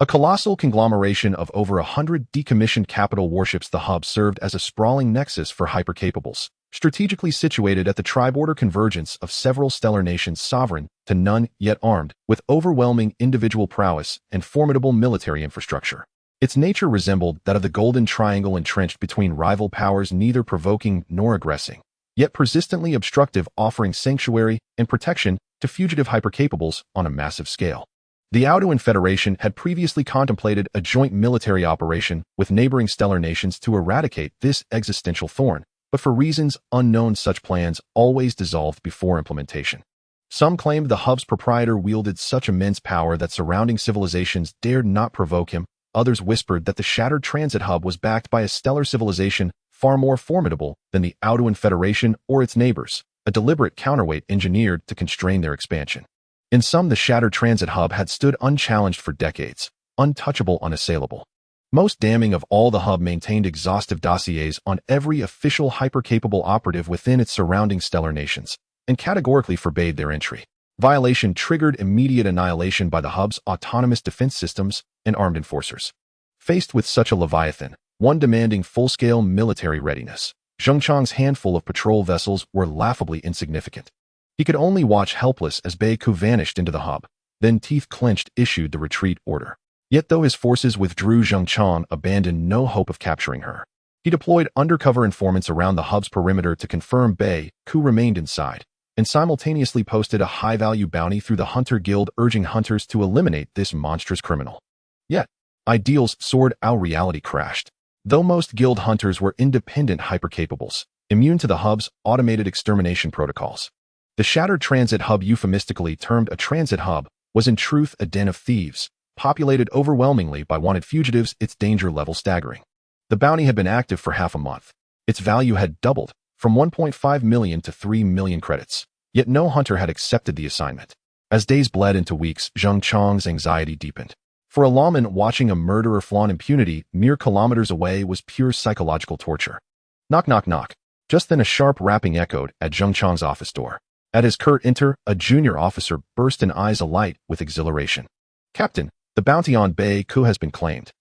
Speaker 1: A colossal conglomeration of over 100 decommissioned capital warships, the hub served as a sprawling nexus for hypercapables, strategically situated at the tri-border convergence of several stellar nations sovereign to none yet armed, with overwhelming individual prowess and formidable military infrastructure. Its nature resembled that of the Golden Triangle entrenched between rival powers, neither provoking nor aggressing, yet persistently obstructive, offering sanctuary and protection to fugitive hypercapables on a massive scale. The Auduan Federation had previously contemplated a joint military operation with neighboring stellar nations to eradicate this existential thorn, but for reasons unknown, such plans always dissolved before implementation. Some claimed the hub's proprietor wielded such immense power that surrounding civilizations dared not provoke him. Others whispered that the shattered transit hub was backed by a stellar civilization far more formidable than the Auduan Federation or its neighbors, a deliberate counterweight engineered to constrain their expansion. In some, the shattered transit hub had stood unchallenged for decades, untouchable, unassailable. Most damning of all, the hub maintained exhaustive dossiers on every official hypercapable operative within its surrounding stellar nations, and categorically forbade their entry. Violation triggered immediate annihilation by the hub's autonomous defense systems and armed enforcers. Faced with such a leviathan, one demanding full-scale military readiness, Zheng Chang's handful of patrol vessels were laughably insignificant. He could only watch helpless as Bei-Ku vanished into the hub, then, teeth clenched, issued the retreat order. Yet though his forces withdrew, Zheng Chang abandoned no hope of capturing her. He deployed undercover informants around the hub's perimeter to confirm Bei-Ku remained inside, and simultaneously posted a high-value bounty through the Hunter Guild, urging hunters to eliminate this monstrous criminal. Yet, ideals soared, our reality crashed. Though most guild hunters were independent hypercapables, immune to the hub's automated extermination protocols. The shattered transit hub, euphemistically termed a transit hub, was in truth a den of thieves, populated overwhelmingly by wanted fugitives, its danger level staggering. The bounty had been active for half a month. Its value had doubled, from 1.5 million to 3 million credits. Yet no hunter had accepted the assignment. As days bled into weeks, Zheng Chang's anxiety deepened. For a lawman, watching a murderer flaunt impunity mere kilometers away was pure psychological torture. Knock, knock, knock. Just then a sharp rapping echoed at Zheng Chang's office door. At his curt enter, a junior officer burst in, eyes alight with exhilaration. "Captain, the bounty on Bei-Ku has been claimed.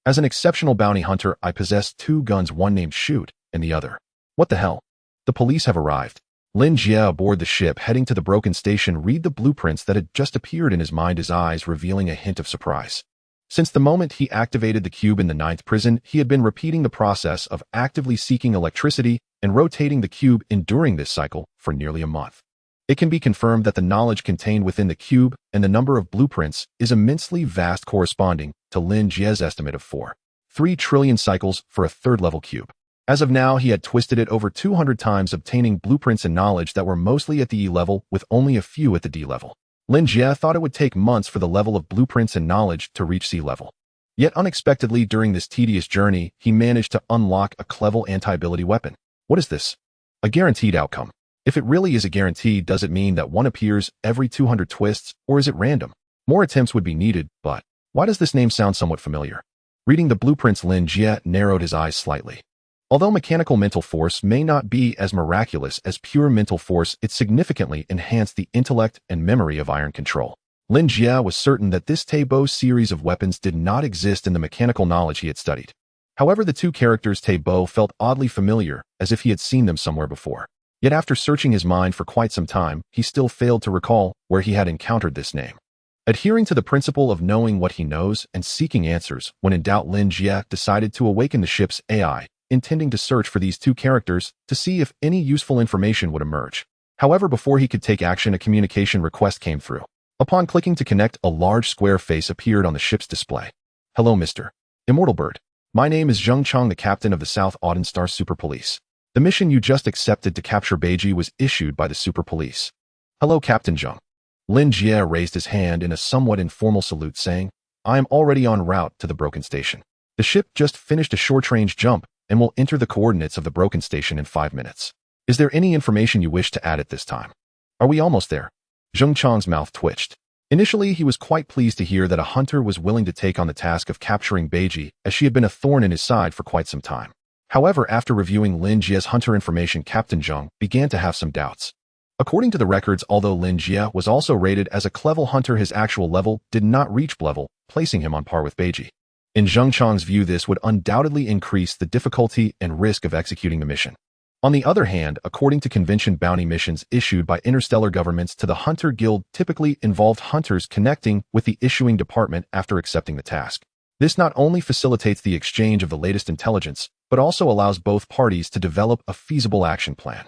Speaker 1: As an exceptional bounty hunter, I possess 2 guns, one named Shoot, and the other." "What the hell?" "The police have arrived." Lin Jie, aboard the ship heading to the broken station, read the blueprints that had just appeared in his mind, his eyes revealing a hint of surprise. Since the moment he activated the cube in the 9th prison, he had been repeating the process of actively seeking electricity and rotating the cube, enduring this cycle for nearly a month. It can be confirmed that the knowledge contained within the cube and the number of blueprints is immensely vast, corresponding to Lin Jie's estimate of 4.3 trillion cycles for a 3rd-level cube. As of now, he had twisted it over 200 times, obtaining blueprints and knowledge that were mostly at the E level, with only a few at the D level. Lin Jie thought it would take months for the level of blueprints and knowledge to reach C level. Yet unexpectedly, during this tedious journey, he managed to unlock a clever anti-ability weapon. What is this? A guaranteed outcome. If it really is a guarantee, does it mean that one appears every 200 twists, or is it random? More attempts would be needed, but why does this name sound somewhat familiar? Reading the blueprints, Lin Jie narrowed his eyes slightly. Although mechanical mental force may not be as miraculous as pure mental force, it significantly enhanced the intellect and memory of iron control. Lin Jie was certain that this Taibo series of weapons did not exist in the mechanical knowledge he had studied. However, the 2 characters Taibo felt oddly familiar, as if he had seen them somewhere before. Yet after searching his mind for quite some time, he still failed to recall where he had encountered this name. Adhering to the principle of knowing what he knows and seeking answers, when in doubt, Lin Jie decided to awaken the ship's AI, intending to search for these 2 characters to see if any useful information would emerge. However, before he could take action, a communication request came through. Upon clicking to connect, a large square face appeared on the ship's display. "Hello, Mr. Immortal Bird. My name is Zheng Chang, the captain of the South Auden Star Super Police. The mission you just accepted to capture Beiji was issued by the Super Police." "Hello, Captain Zheng." Lin Jie raised his hand in a somewhat informal salute, saying, "I am already en route to the broken station. The ship just finished a short-range jump and will enter the coordinates of the broken station in 5 minutes. Is there any information you wish to add at this time?" "Are we almost there?" Zheng Chang's mouth twitched. Initially, he was quite pleased to hear that a hunter was willing to take on the task of capturing Beiji, as she had been a thorn in his side for quite some time. However, after reviewing Lin Jie's hunter information, Captain Zheng began to have some doubts. According to the records, although Lin Jie was also rated as a clever hunter, his actual level did not reach level, placing him on par with Beiji. In Zheng Chang's view, this would undoubtedly increase the difficulty and risk of executing the mission. On the other hand, according to convention, bounty missions issued by interstellar governments to the Hunter Guild typically involved hunters connecting with the issuing department after accepting the task. This not only facilitates the exchange of the latest intelligence, but also allows both parties to develop a feasible action plan.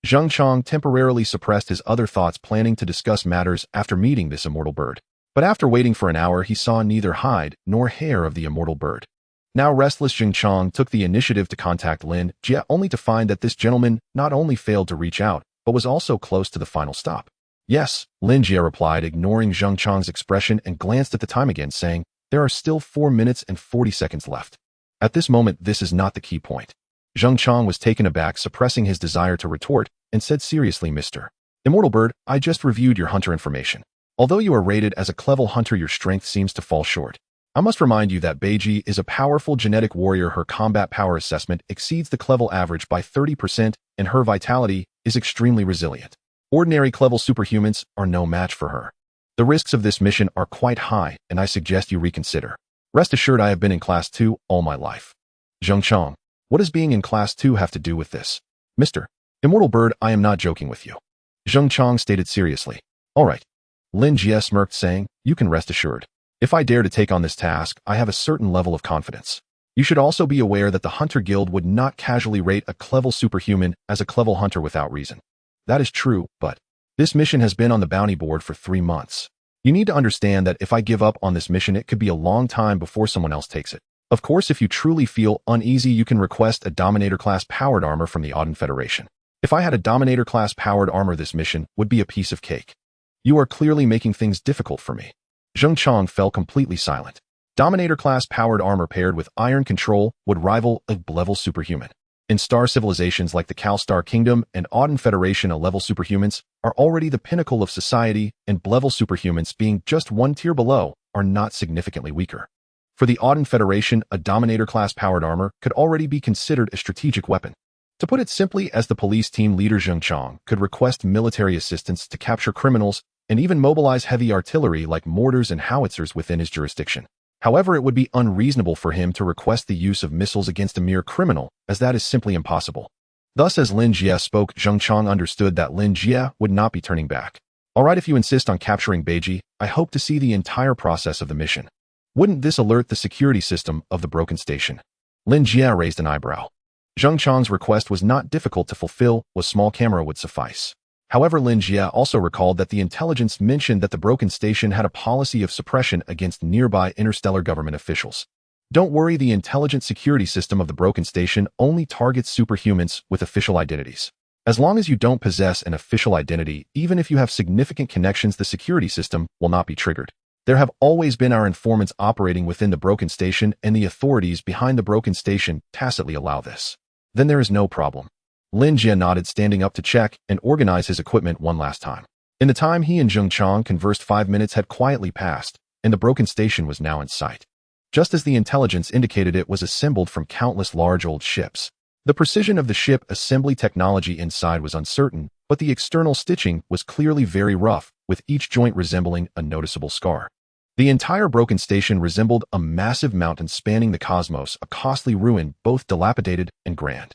Speaker 1: Zheng Chang temporarily suppressed his other thoughts, planning to discuss matters after meeting this immortal bird. But after waiting for an hour, he saw neither hide nor hair of the immortal bird. Now restless, Zheng Chang took the initiative to contact Lin Jie, only to find that this gentleman not only failed to reach out, but was also close to the final stop. Yes, Lin Jie replied, ignoring Zheng Chang's expression, and glanced at the time again, saying, "There are still 4 minutes and 40 seconds left." At this moment, this is not the key point. Zheng Chang was taken aback, suppressing his desire to retort, and said seriously, "Mr. Immortal Bird, I just reviewed your hunter information. Although you are rated as a clever hunter, your strength seems to fall short. I must remind you that Beiji is a powerful genetic warrior. Her combat power assessment exceeds the clever average by 30%, and her vitality is extremely resilient. Ordinary clever superhumans are no match for her. The risks of this mission are quite high, and I suggest you reconsider. Rest assured, I have been in Class 2 all my life." Zheng Chang, what does being in Class 2 have to do with this? Mr. Immortal Bird, I am not joking with you. Zheng Chang stated seriously. All right. Lin Jie smirked, saying, "You can rest assured. If I dare to take on this task, I have a certain level of confidence. You should also be aware that the Hunter Guild would not casually rate a clever superhuman as a clever hunter without reason. That is true, but this mission has been on the bounty board for 3 months. You need to understand that if I give up on this mission, it could be a long time before someone else takes it. Of course, if you truly feel uneasy, you can request a Dominator-class powered armor from the Auden Federation. If I had a Dominator-class powered armor, this mission would be a piece of cake. You are clearly making things difficult for me." Zheng Chang fell completely silent. Dominator-class powered armor paired with iron control would rival a level superhuman. In star civilizations like the Cal Star Kingdom and Auden Federation, a level superhumans are already the pinnacle of society, and level superhumans, being just one tier below, are not significantly weaker. For the Auden Federation, a Dominator-class powered armor could already be considered a strategic weapon. To put it simply, as the police team leader, Zheng Chang could request military assistance to capture criminals and even mobilize heavy artillery like mortars and howitzers within his jurisdiction. However, it would be unreasonable for him to request the use of missiles against a mere criminal, as that is simply impossible. Thus, as Lin Jie spoke, Zheng Chang understood that Lin Jie would not be turning back. All right, if you insist on capturing Beiji, I hope to see the entire process of the mission. Wouldn't this alert the security system of the broken station? Lin Jie raised an eyebrow. Zheng Chang's request was not difficult to fulfill. A small camera would suffice. However, Lin Jie also recalled that the intelligence mentioned that the broken station had a policy of suppression against nearby interstellar government officials. Don't worry, the intelligent security system of the broken station only targets superhumans with official identities. As long as you don't possess an official identity, even if you have significant connections, the security system will not be triggered. There have always been our informants operating within the broken station, and the authorities behind the broken station tacitly allow this. Then there is no problem. Lin Jie nodded, standing up to check and organize his equipment one last time. In the time he and Zheng Chang conversed, 5 minutes had quietly passed, and the broken station was now in sight. Just as the intelligence indicated, it was assembled from countless large old ships. The precision of the ship assembly technology inside was uncertain, but the external stitching was clearly very rough, with each joint resembling a noticeable scar. The entire broken station resembled a massive mountain spanning the cosmos, a costly ruin, both dilapidated and grand.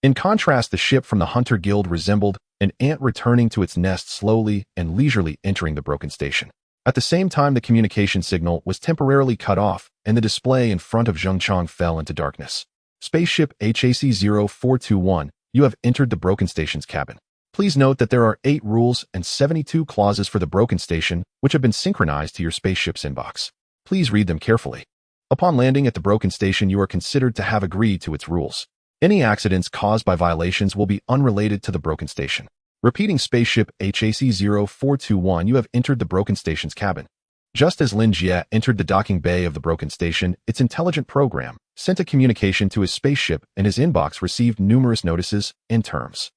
Speaker 1: In contrast, the ship from the Hunter Guild resembled an ant returning to its nest, slowly and leisurely entering the broken station. At the same time, the communication signal was temporarily cut off, and the display in front of Zheng Chang fell into darkness. Spaceship HAC-0421, you have entered the broken station's cabin. Please note that there are 8 rules and 72 clauses for the broken station, which have been synchronized to your spaceship's inbox. Please read them carefully. Upon landing at the broken station, you are considered to have agreed to its rules. Any accidents caused by violations will be unrelated to the broken station. Repeating, Spaceship HAC-0421, you have entered the broken station's cabin. Just as Lin Jie entered the docking bay of the broken station, its intelligent program sent a communication to his spaceship, and his inbox received numerous notices and terms.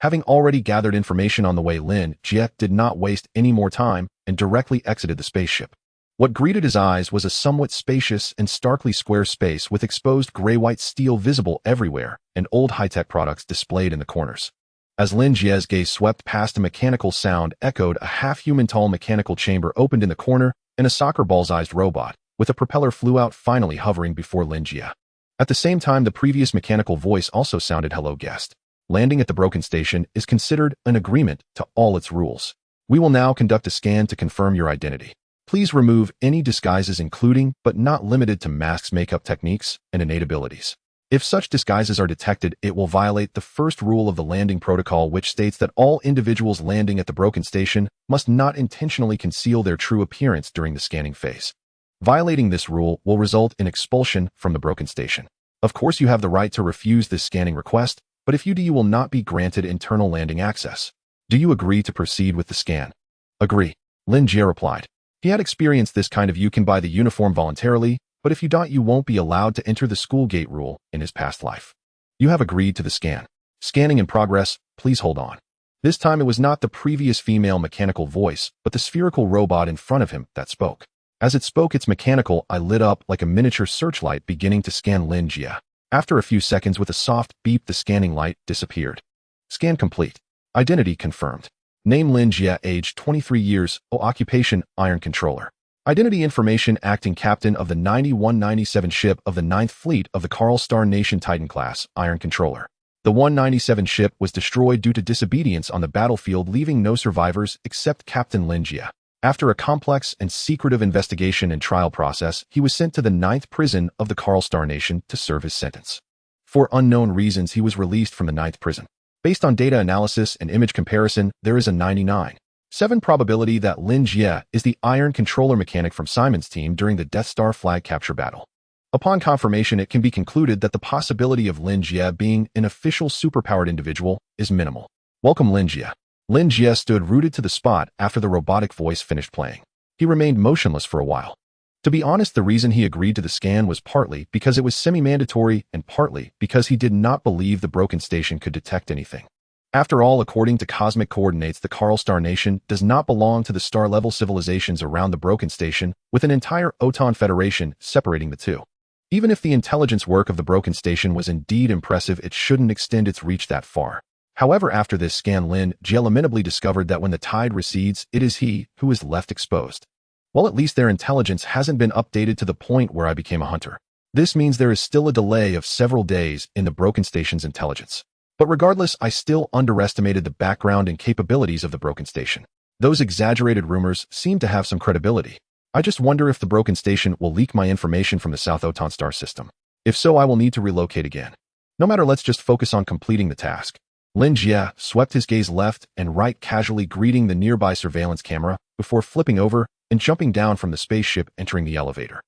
Speaker 1: Having already gathered information on the way, Lin Jie did not waste any more time and directly exited the spaceship. What greeted his eyes was a somewhat spacious and starkly square space with exposed gray-white steel visible everywhere and old high-tech products displayed in the corners. As Lin Jie's gaze swept past, a mechanical sound echoed. A half-human-tall mechanical chamber opened in the corner, and a soccer ball-sized robot, with a propeller, flew out, finally hovering before Lin Jie. At the same time, the previous mechanical voice also sounded. Hello, guest. Landing at the broken station is considered an agreement to all its rules. We will now conduct a scan to confirm your identity. Please remove any disguises, including, but not limited to, masks, makeup techniques, and innate abilities. If such disguises are detected, it will violate the first rule of the landing protocol, which states that all individuals landing at the broken station must not intentionally conceal their true appearance during the scanning phase. Violating this rule will result in expulsion from the broken station. Of course, you have the right to refuse this scanning request, but if you do, you will not be granted internal landing access. Do you agree to proceed with the scan? Agree, Lin Jie replied. He had experienced this kind of "you can buy the uniform voluntarily, but if you don't, you won't be allowed to enter the school gate" rule in his past life. You have agreed to the scan. Scanning in progress, please hold on. This time it was not the previous female mechanical voice, but the spherical robot in front of him that spoke. As it spoke, its mechanical eye lit up like a miniature searchlight, beginning to scan Lin Jie. After a few seconds, with a soft beep, the scanning light disappeared. Scan complete. Identity confirmed. Name: Lin Jie. Age: 23 years. Occupation: iron controller. Identity information: acting captain of the 9197 ship of the 9th Fleet of the Karl Star Nation, Titan class, iron controller. The 197 ship was destroyed due to disobedience on the battlefield, leaving no survivors except Captain Lin Jie. After a complex and secretive investigation and trial process, he was sent to the 9th prison of the Karl Star Nation to serve his sentence. For unknown reasons, he was released from the 9th prison. Based on data analysis and image comparison, there is a 99.7% probability that Lin Jie is the iron controller mechanic from Simon's team during the Death Star flag capture battle. Upon confirmation, it can be concluded that the possibility of Lin Jie being an official superpowered individual is minimal. Welcome, Lin Jie. Lin Jie stood rooted to the spot after the robotic voice finished playing. He remained motionless for a while. To be honest, the reason he agreed to the scan was partly because it was semi-mandatory and partly because he did not believe the broken station could detect anything. After all, according to cosmic coordinates, the Karl Star Nation does not belong to the star-level civilizations around the broken station, with an entire Oton Federation separating the two. Even if the intelligence work of the broken station was indeed impressive, it shouldn't extend its reach that far. However, after this scan, Lin Jie lamentably discovered that when the tide recedes, it is he who is left exposed. Well, at least their intelligence hasn't been updated to the point where I became a hunter. This means there is still a delay of several days in the broken station's intelligence. But regardless, I still underestimated the background and capabilities of the broken station. Those exaggerated rumors seem to have some credibility. I just wonder if the broken station will leak my information from the South Oton star system. If so, I will need to relocate again. No matter, let's just focus on completing the task. Lin Jie swept his gaze left and right, casually greeting the nearby surveillance camera before flipping over and jumping down from the spaceship, entering the elevator.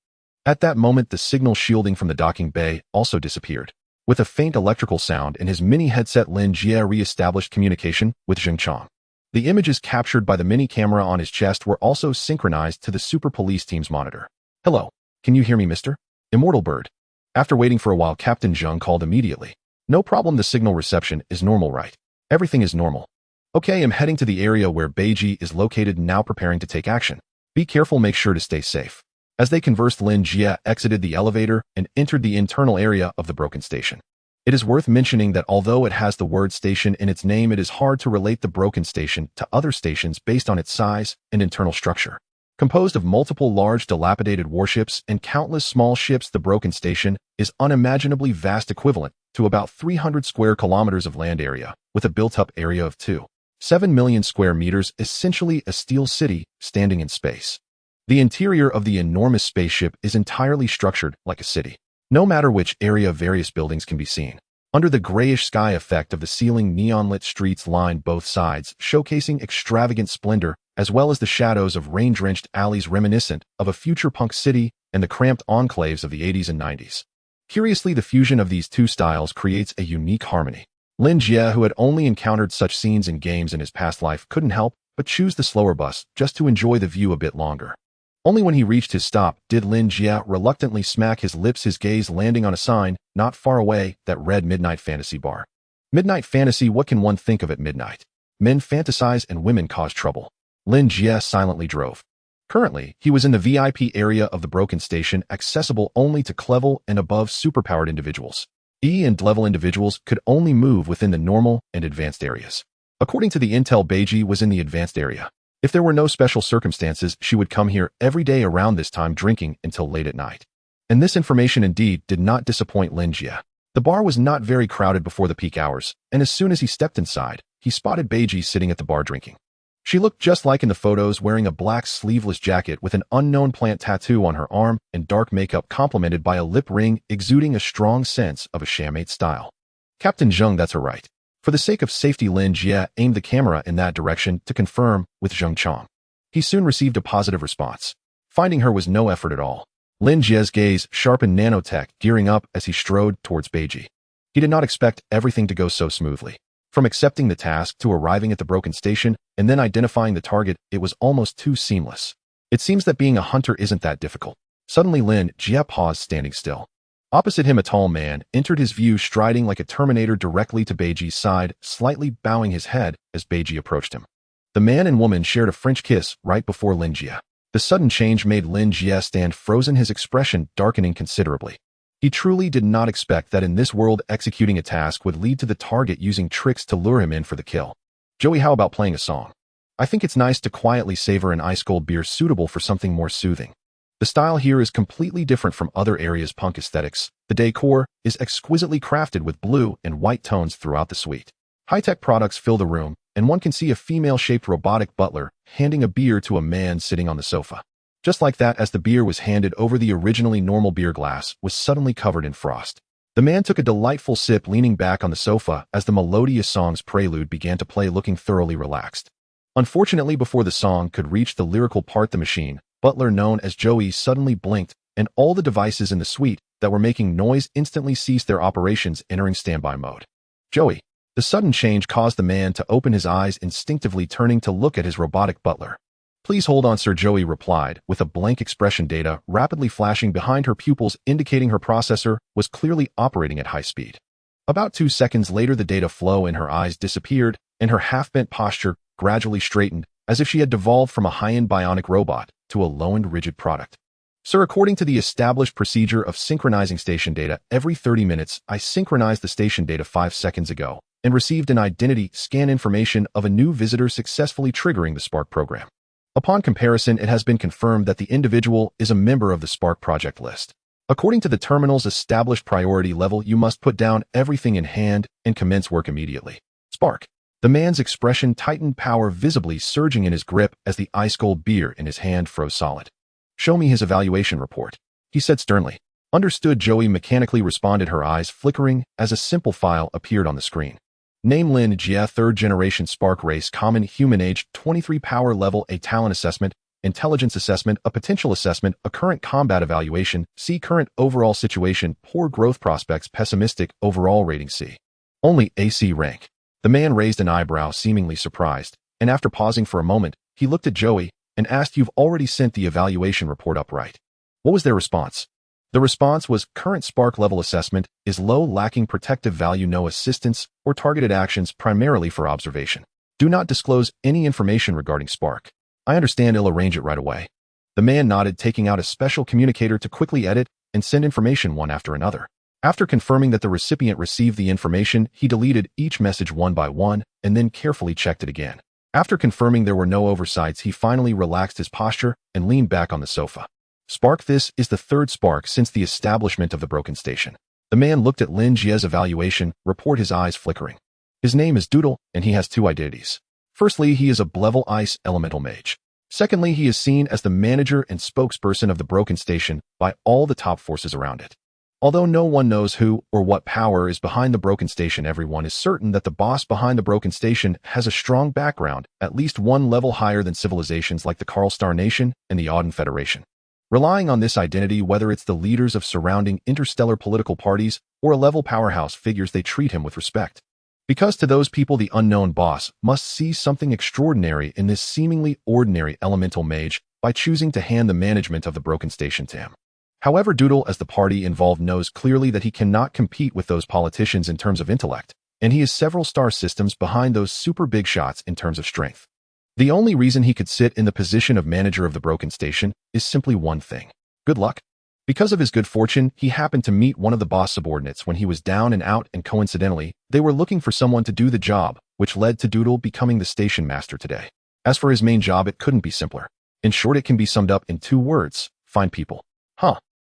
Speaker 1: At that moment, the signal shielding from the docking bay also disappeared. With a faint electrical sound in his mini headset, Lin Jie re-established communication with Zheng Chang. The images captured by the mini camera on his chest were also synchronized to the super police team's monitor. Hello, can you hear me, Mr. Immortal Bird? After waiting for a while, Captain Zheng called immediately. No problem, the signal reception is normal, right? Everything is normal. Okay, I'm heading to the area where Beiji is located, now preparing to take action. Be careful, make sure to stay safe. As they conversed, Lin Jie exited the elevator and entered the internal area of the broken station. It is worth mentioning that although it has the word station in its name, it is hard to relate the broken station to other stations based on its size and internal structure. Composed of multiple large dilapidated warships and countless small ships, the broken station is unimaginably vast, equivalent to about 300 square kilometers of land area, with a built-up area of 2.7 million square meters, essentially a steel city standing in space. The interior of the enormous spaceship is entirely structured like a city. No matter which area, various buildings can be seen. Under the grayish sky effect of the ceiling, neon-lit streets line both sides, showcasing extravagant splendor, as well as the shadows of rain-drenched alleys reminiscent of a future punk city and the cramped enclaves of the 80s and 90s. Curiously, the fusion of these two styles creates a unique harmony. Lin Jie, who had only encountered such scenes in games in his past life, couldn't help but choose the slower bus just to enjoy the view a bit longer. Only when he reached his stop did Lin Jie reluctantly smack his lips, his gaze landing on a sign not far away that read Midnight Fantasy Bar. Midnight Fantasy, what can one think of at midnight? Men fantasize and women cause trouble. Lin Jie silently drove. Currently, he was in the VIP area of the broken station, accessible only to level and above superpowered individuals. E and level individuals could only move within the normal and advanced areas. According to the intel, Beiji was in the advanced area. If there were no special circumstances, she would come here every day around this time drinking until late at night. And this information indeed did not disappoint Lin Jie. The bar was not very crowded before the peak hours, and as soon as he stepped inside, he spotted Beiji sitting at the bar drinking. She looked just like in the photos, wearing a black sleeveless jacket with an unknown plant tattoo on her arm and dark makeup complemented by a lip ring exuding a strong sense of a chamate style. Captain Zheng, that's her right. For the sake of safety, Lin Jie aimed the camera in that direction to confirm with Zheng Chong. He soon received a positive response. Finding her was no effort at all. Lin Jie's gaze sharpened nanotech, gearing up as he strode towards Beiji. He did not expect everything to go so smoothly. From accepting the task to arriving at the broken station and then identifying the target, it was almost too seamless. It seems that being a hunter isn't that difficult. Suddenly Lin Jie paused, standing still. Opposite him, a tall man entered his view, striding like a Terminator directly to Beiji's side, slightly bowing his head as Beiji approached him. The man and woman shared a French kiss right before Lin Jie. The sudden change made Lin Jie stand frozen, his expression darkening considerably. He truly did not expect that in this world executing a task would lead to the target using tricks to lure him in for the kill. Joey, how about playing a song? I think it's nice to quietly savor an ice-cold beer suitable for something more soothing. The style here is completely different from other areas' punk aesthetics. The decor is exquisitely crafted with blue and white tones throughout the suite. High-tech products fill the room, and one can see a female-shaped robotic butler handing a beer to a man sitting on the sofa. Just like that, as the beer was handed over, the originally normal beer glass was suddenly covered in frost. The man took a delightful sip, leaning back on the sofa as the melodious song's prelude began to play, looking thoroughly relaxed. Unfortunately, before the song could reach the lyrical part, the machine butler known as Joey suddenly blinked, and all the devices in the suite that were making noise instantly ceased their operations, entering standby mode. Joey. The sudden change caused the man to open his eyes, instinctively turning to look at his robotic butler. Please hold on, sir, Joey replied, with a blank expression, data rapidly flashing behind her pupils, indicating her processor was clearly operating at high speed. About 2 seconds later, the data flow in her eyes disappeared, and her half-bent posture gradually straightened, as if she had devolved from a high-end bionic robot to a low-end rigid product. Sir, according to the established procedure of synchronizing station data every 30 minutes, I synchronized the station data 5 seconds ago and received an identity scan information of a new visitor, successfully triggering the Spark program. Upon comparison, it has been confirmed that the individual is a member of the Spark project list. According to the terminal's established priority level, you must put down everything in hand and commence work immediately. Spark. The man's expression tightened, power visibly surging in his grip as the ice-cold beer in his hand froze solid. Show me his evaluation report, he said sternly. Understood, Joey mechanically responded, her eyes flickering as a simple file appeared on the screen. Name Lin Jie, 3rd generation Spark race, common, human, age 23, power level A, talent assessment, intelligence assessment, a potential assessment, a current combat evaluation, C, current overall situation, poor growth prospects, pessimistic, overall rating C. Only AC rank. The man raised an eyebrow, seemingly surprised, and after pausing for a moment, he looked at Joey and asked, you've already sent the evaluation report up, right? What was their response? The response was, current Spark level assessment is low, lacking protective value, no assistance or targeted actions, primarily for observation. Do not disclose any information regarding Spark. I understand, I'll arrange it right away. The man nodded, taking out a special communicator to quickly edit and send information one after another. After confirming that the recipient received the information, he deleted each message one by one and then carefully checked it again. After confirming there were no oversights, he finally relaxed his posture and leaned back on the sofa. Spark, this is the 3rd Spark since the establishment of the broken station. The man looked at Lin Jie's evaluation report, his eyes flickering. His name is Doodle, and he has 2 identities. Firstly, he is a level ice elemental mage. Secondly, he is seen as the manager and spokesperson of the broken station by all the top forces around it. Although no one knows who or what power is behind the broken station, everyone is certain that the boss behind the broken station has a strong background, at least 1 level higher than civilizations like the Karl Star Nation and the Auden Federation. Relying on this identity, whether it's the leaders of surrounding interstellar political parties or a level powerhouse figures, they treat him with respect. Because to those people, the unknown boss must see something extraordinary in this seemingly ordinary elemental mage by choosing to hand the management of the broken station to him. However, Doodle, as the party involved, knows clearly that he cannot compete with those politicians in terms of intellect, and he is several star systems behind those super big shots in terms of strength. The only reason he could sit in the position of manager of the broken station is simply one thing: good luck. Because of his good fortune, he happened to meet one of the boss subordinates when he was down and out, and coincidentally, they were looking for someone to do the job, which led to Doodle becoming the station master today. As for his main job, it couldn't be simpler. In short, it can be summed up in 2 words: find people.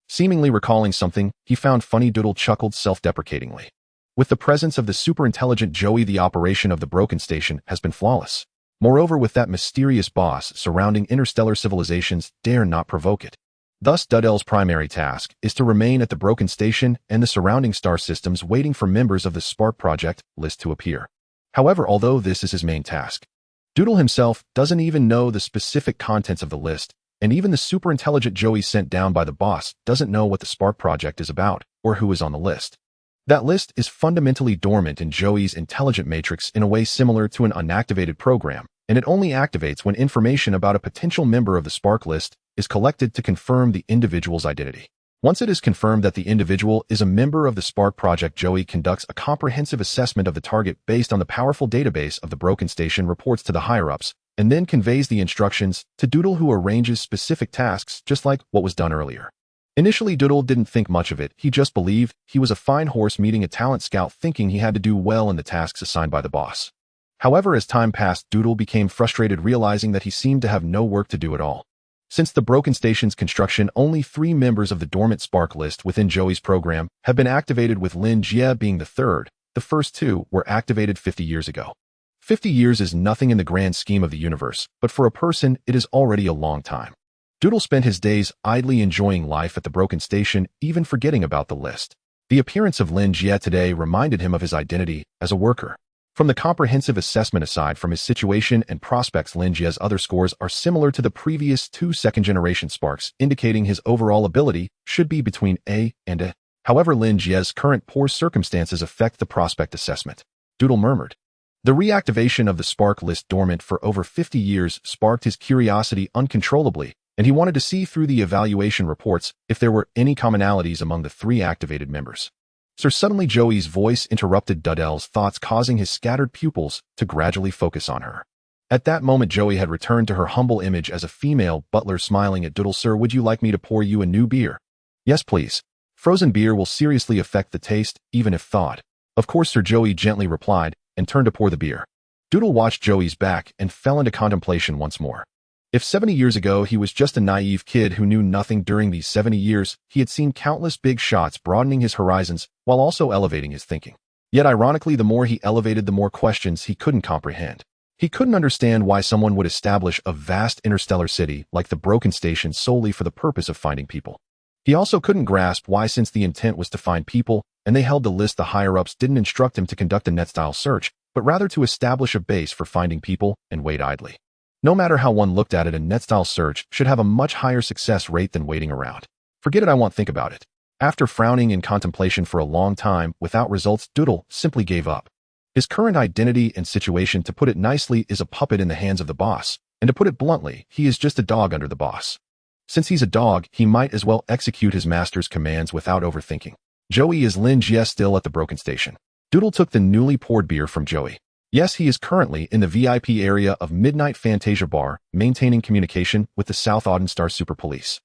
Speaker 1: Seemingly recalling something, he found funny. Doodle chuckled self-deprecatingly. With the presence of the super-intelligent Joey, the operation of the broken station has been flawless. Moreover, with that mysterious boss surrounding interstellar civilizations, dare not provoke it. Thus, Doodle's primary task is to remain at the broken station and the surrounding star systems, waiting for members of the Spark Project list to appear. However, although this is his main task, Doodle himself doesn't even know the specific contents of the list, and even the super-intelligent Joey sent down by the boss doesn't know what the Spark Project is about or who is on the list. That list is fundamentally dormant in Joey's intelligent matrix in a way similar to an unactivated program, and it only activates when information about a potential member of the Spark list is collected to confirm the individual's identity. Once it is confirmed that the individual is a member of the Spark Project, Joey conducts a comprehensive assessment of the target based on the powerful database of the broken station, reports to the higher-ups, and then conveys the instructions to Doodle, who arranges specific tasks just like what was done earlier. Initially, Doodle didn't think much of it. He just believed he was a fine horse meeting a talent scout, thinking he had to do well in the tasks assigned by the boss. However, as time passed, Doodle became frustrated, realizing that he seemed to have no work to do at all. Since the broken station's construction, only 3 members of the dormant Spark list within Joey's program have been activated, with Lin Jie being the third. The first 2 were activated 50 years ago. 50 years is nothing in the grand scheme of the universe, but for a person, it is already a long time. Doodle spent his days idly enjoying life at the broken station, even forgetting about the list. The appearance of Lin Jie today reminded him of his identity as a worker. From the comprehensive assessment, aside from his situation and prospects, Lin Jie's other scores are similar to the previous 2 second-generation Sparks, indicating his overall ability should be between A and A. However, Lin Jie's current poor circumstances affect the prospect assessment. Doodle murmured. The reactivation of the Spark list, dormant for over 50 years, sparked his curiosity uncontrollably, and he wanted to see through the evaluation reports if there were any commonalities among the 3 activated members. Sir, suddenly Joey's voice interrupted Doodle's thoughts, causing his scattered pupils to gradually focus on her. At that moment, Joey had returned to her humble image as a female butler, smiling at Doodle. Sir, would you like me to pour you a new beer? Yes, please. Frozen beer will seriously affect the taste, even if thawed. Of course, Sir, Joey gently replied, and turned to pour the beer. Doodle watched Joey's back and fell into contemplation once more. If 70 years ago he was just a naive kid who knew nothing, during these 70 years, he had seen countless big shots, broadening his horizons while also elevating his thinking. Yet ironically, the more he elevated, the more questions he couldn't comprehend. He couldn't understand why someone would establish a vast interstellar city like the broken station solely for the purpose of finding people. He also couldn't grasp why, since the intent was to find people, and they held the list, the higher-ups didn't instruct him to conduct a net-style search, but rather to establish a base for finding people and wait idly. No matter how one looked at it, a net-style search should have a much higher success rate than waiting around. Forget it, I won't think about it. After frowning in contemplation for a long time without results, Doodle simply gave up. His current identity and situation, to put it nicely, is a puppet in the hands of the boss, and to put it bluntly, he is just a dog under the boss. Since he's a dog, he might as well execute his master's commands without overthinking. Joey, is Lin Jie still at the broken station? Doodle took the newly poured beer from Joey. Yes, he is currently in the VIP area of Midnight Fantasia Bar, maintaining communication with the South Auden Star Super Police.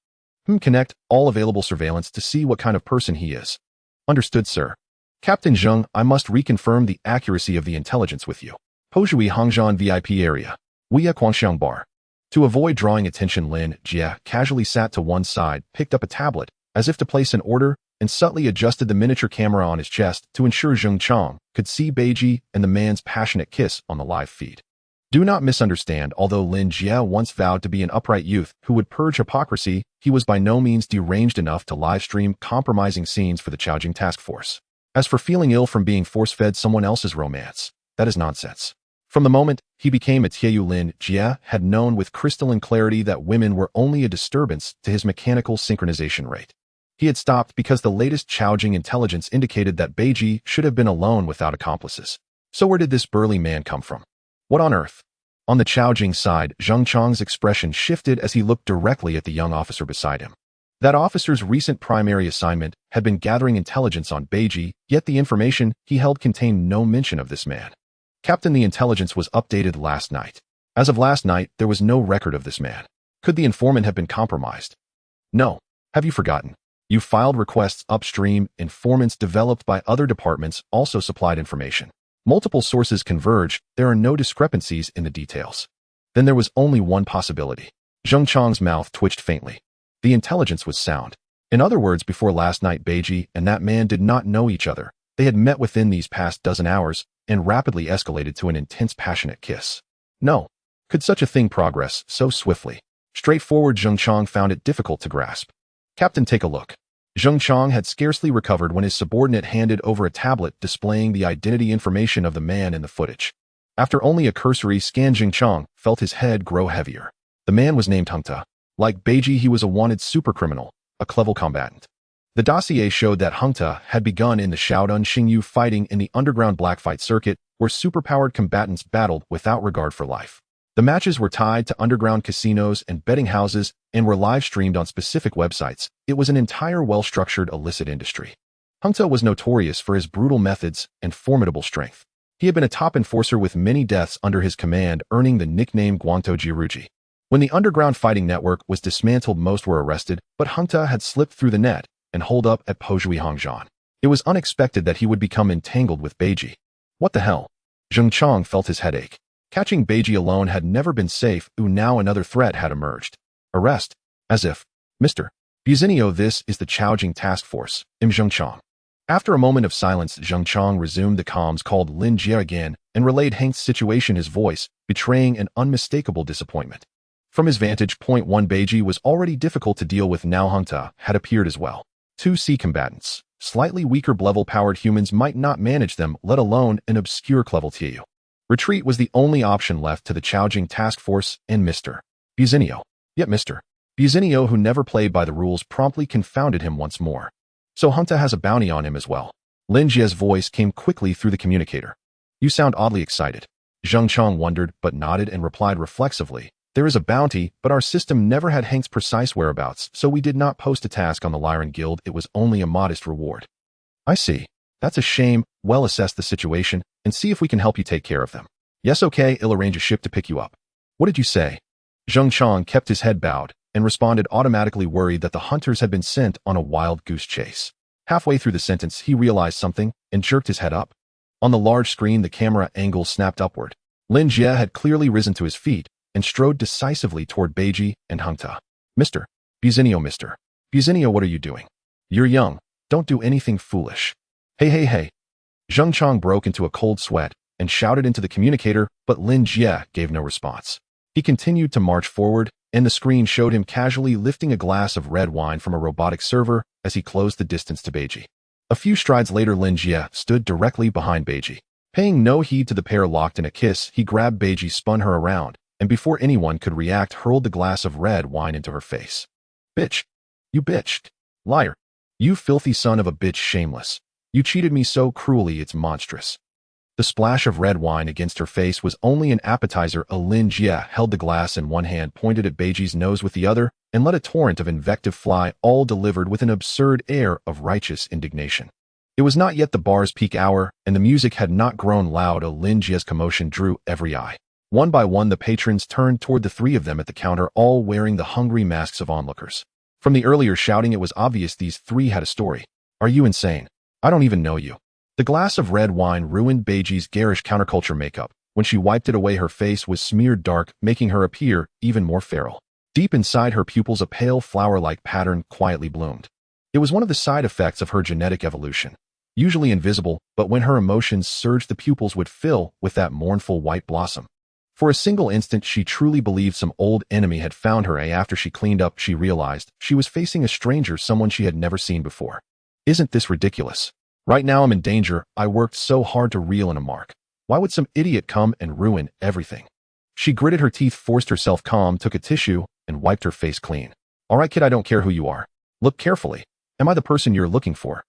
Speaker 1: Connect all available surveillance to see what kind of person he is. Understood, sir. Captain Zheng, I must reconfirm the accuracy of the intelligence with you. Pojui Hongjian VIP area. Weya Quanxiang Bar. To avoid drawing attention, Lin Jie casually sat to one side, picked up a tablet, as if to place an order, and subtly adjusted the miniature camera on his chest to ensure Zheng Chang could see Beiji and the man's passionate kiss on the live feed. Do not misunderstand, although Lin Jie once vowed to be an upright youth who would purge hypocrisy, he was by no means deranged enough to livestream compromising scenes for the Chaojing task force. As for feeling ill from being force-fed someone else's romance, that is nonsense. From the moment he became a Tieyu, Lin Jie had known with crystalline clarity that women were only a disturbance to his mechanical synchronization rate. He had stopped because the latest Chaojing intelligence indicated that Beiji should have been alone without accomplices. So where did this burly man come from? What on earth? On the Chaojing side, Zheng Chang's expression shifted as he looked directly at the young officer beside him. That officer's recent primary assignment had been gathering intelligence on Beiji, yet the information he held contained no mention of this man. Captain, the intelligence was updated last night. As of last night, there was no record of this man. Could the informant have been compromised? No. Have you forgotten? You filed requests upstream, informants developed by other departments also supplied information. Multiple sources converge, there are no discrepancies in the details. Then there was only one possibility. Zheng Chang's mouth twitched faintly. The intelligence was sound. In other words, before last night Beiji and that man did not know each other. They had met within these past dozen hours and rapidly escalated to an intense passionate kiss. No. Could such a thing progress so swiftly? Straightforward Zheng Chang found it difficult to grasp. Captain, take a look. Zheng Chang had scarcely recovered when his subordinate handed over a tablet displaying the identity information of the man in the footage. After only a cursory scan, Zheng Chang felt his head grow heavier. The man was named Hung Ta. Like Beiji, he was a wanted supercriminal, a clever combatant. The dossier showed that Hung Ta had begun in the Shaodun Xingyu fighting in the underground blackfight circuit, where superpowered combatants battled without regard for life. The matches were tied to underground casinos and betting houses and were live-streamed on specific websites. It was an entire well-structured illicit industry. Hung Ta was notorious for his brutal methods and formidable strength. He had been a top enforcer with many deaths under his command, earning the nickname Guangtou Jiruji. When the underground fighting network was dismantled, most were arrested, but Hung Ta had slipped through the net and holed up at Pozhui Hongjian. It was unexpected that he would become entangled with Beiji. What the hell? Zheng Chang felt his headache. Catching Beiji alone had never been safe, now another threat had emerged. Arrest. As if. Mr. Buzinio, this is the Chaojing Task Force, Zheng Chang. After a moment of silence, Zheng Chang resumed the comms, called Lin Jie again, and relayed Hank's situation, his voice betraying an unmistakable disappointment. From his vantage point, one Beiji was already difficult to deal with, now Hung Ta had appeared as well. 2 sea combatants. Slightly weaker level-powered humans might not manage them, let alone an obscure clever TU. Retreat was the only option left to the Chaojing Task Force and Mr. Buzinio. Yet Mr. Buzinio, who never played by the rules, promptly confounded him once more. So Hung Ta has a bounty on him as well. Lin Jie's voice came quickly through the communicator. You sound oddly excited. Zheng Chang wondered, but nodded and replied reflexively. There is a bounty, but our system never had Hank's precise whereabouts, so we did not post a task on the Lyran Guild. It was only a modest reward. I see. That's a shame. Well, assess the situation and see if we can help you take care of them. Yes, okay, I'll arrange a ship to pick you up. What did you say? Zheng Chang kept his head bowed and responded automatically, worried that the hunters had been sent on a wild goose chase. Halfway through the sentence, he realized something and jerked his head up. On the large screen, the camera angle snapped upward. Lin Jie had clearly risen to his feet and strode decisively toward Beiji and Hung Ta. Mr. Buzinio, what are you doing? You're young. Don't do anything foolish. Hey. Zheng Chang broke into a cold sweat and shouted into the communicator, but Lin Jie gave no response. He continued to march forward, and the screen showed him casually lifting a glass of red wine from a robotic server as he closed the distance to Beiji. A few strides later, Lin Jie stood directly behind Beiji. Paying no heed to the pair locked in a kiss, he grabbed Beiji, spun her around, and before anyone could react, hurled the glass of red wine into her face. Bitch. You bitched. Liar. You filthy son of a bitch, shameless. You cheated me so cruelly, it's monstrous. The splash of red wine against her face was only an appetizer. Lin Jie held the glass in one hand, pointed at Beiji's nose with the other, and let a torrent of invective fly, all delivered with an absurd air of righteous indignation. It was not yet the bar's peak hour, and the music had not grown loud. Lin Jie's commotion drew every eye. One by one, the patrons turned toward the 3 of them at the counter, all wearing the hungry masks of onlookers. From the earlier shouting, it was obvious these 3 had a story. Are you insane? I don't even know you. The glass of red wine ruined Beiji's garish counterculture makeup. When she wiped it away, her face was smeared dark, making her appear even more feral. Deep inside her pupils, a pale flower-like pattern quietly bloomed. It was one of the side effects of her genetic evolution. Usually invisible, but when her emotions surged, the pupils would fill with that mournful white blossom. For a single instant, she truly believed some old enemy had found her. After she cleaned up, she realized she was facing a stranger, someone she had never seen before. Isn't this ridiculous? Right now I'm in danger. I worked so hard to reel in a mark. Why would some idiot come and ruin everything? She gritted her teeth, forced herself calm, took a tissue, and wiped her face clean. All right, kid, I don't care who you are. Look carefully. Am I the person you're looking for?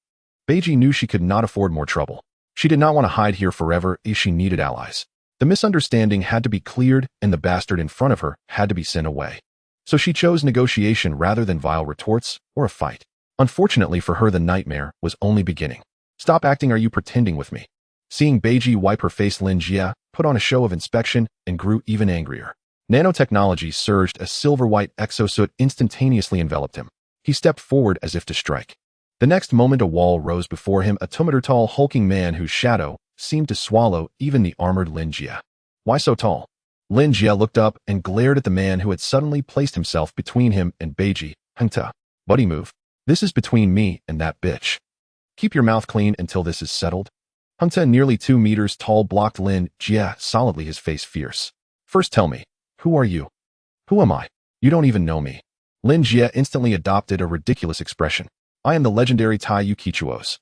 Speaker 1: Beiji knew she could not afford more trouble. She did not want to hide here forever. She needed allies. The misunderstanding had to be cleared, and the bastard in front of her had to be sent away. So she chose negotiation rather than vile retorts or a fight. Unfortunately for her, the nightmare was only beginning. Stop acting. Are you pretending with me? Seeing Beiji wipe her face, Lin Jie put on a show of inspection and grew even angrier. Nanotechnology surged. A silver-white exosuit instantaneously enveloped him. He stepped forward as if to strike. The next moment a wall rose before him, a 2-meter-tall hulking man whose shadow seemed to swallow even the armored Lin Jie. Why so tall? Lin Jie looked up and glared at the man who had suddenly placed himself between him and Beiji. Hengta. Buddy move. This is between me and that bitch. Keep your mouth clean until this is settled. Hengta, nearly 2 meters tall, blocked Lin Jie solidly, his face fierce. First tell me, who are you? Who am I? You don't even know me. Lin Jie instantly adopted a ridiculous expression. I am the legendary Taiyu Kichuos.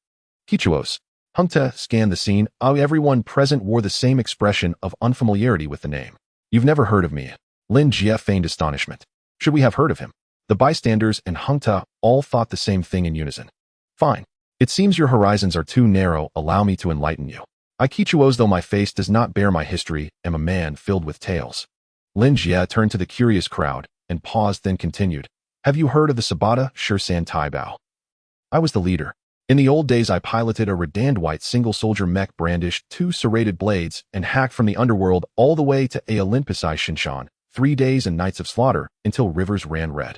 Speaker 1: Kichuos. Hengta scanned the scene. Everyone present wore the same expression of unfamiliarity with the name. You've never heard of me. Lin Jie feigned astonishment. Should we have heard of him? The bystanders and Hengta all thought the same thing in unison. Fine. It seems your horizons are too narrow. Allow me to enlighten you. I Kichuos, though my face does not bear my history, am a man filled with tales. Lin Jie turned to the curious crowd and paused, then continued. Have you heard of the Sabata Shursan Taibao? I was the leader. In the old days I piloted a redand white single-soldier mech, brandished 2 serrated blades, and hacked from the underworld all the way to Olympusai Shinshan, 3 days and nights of slaughter until rivers ran red.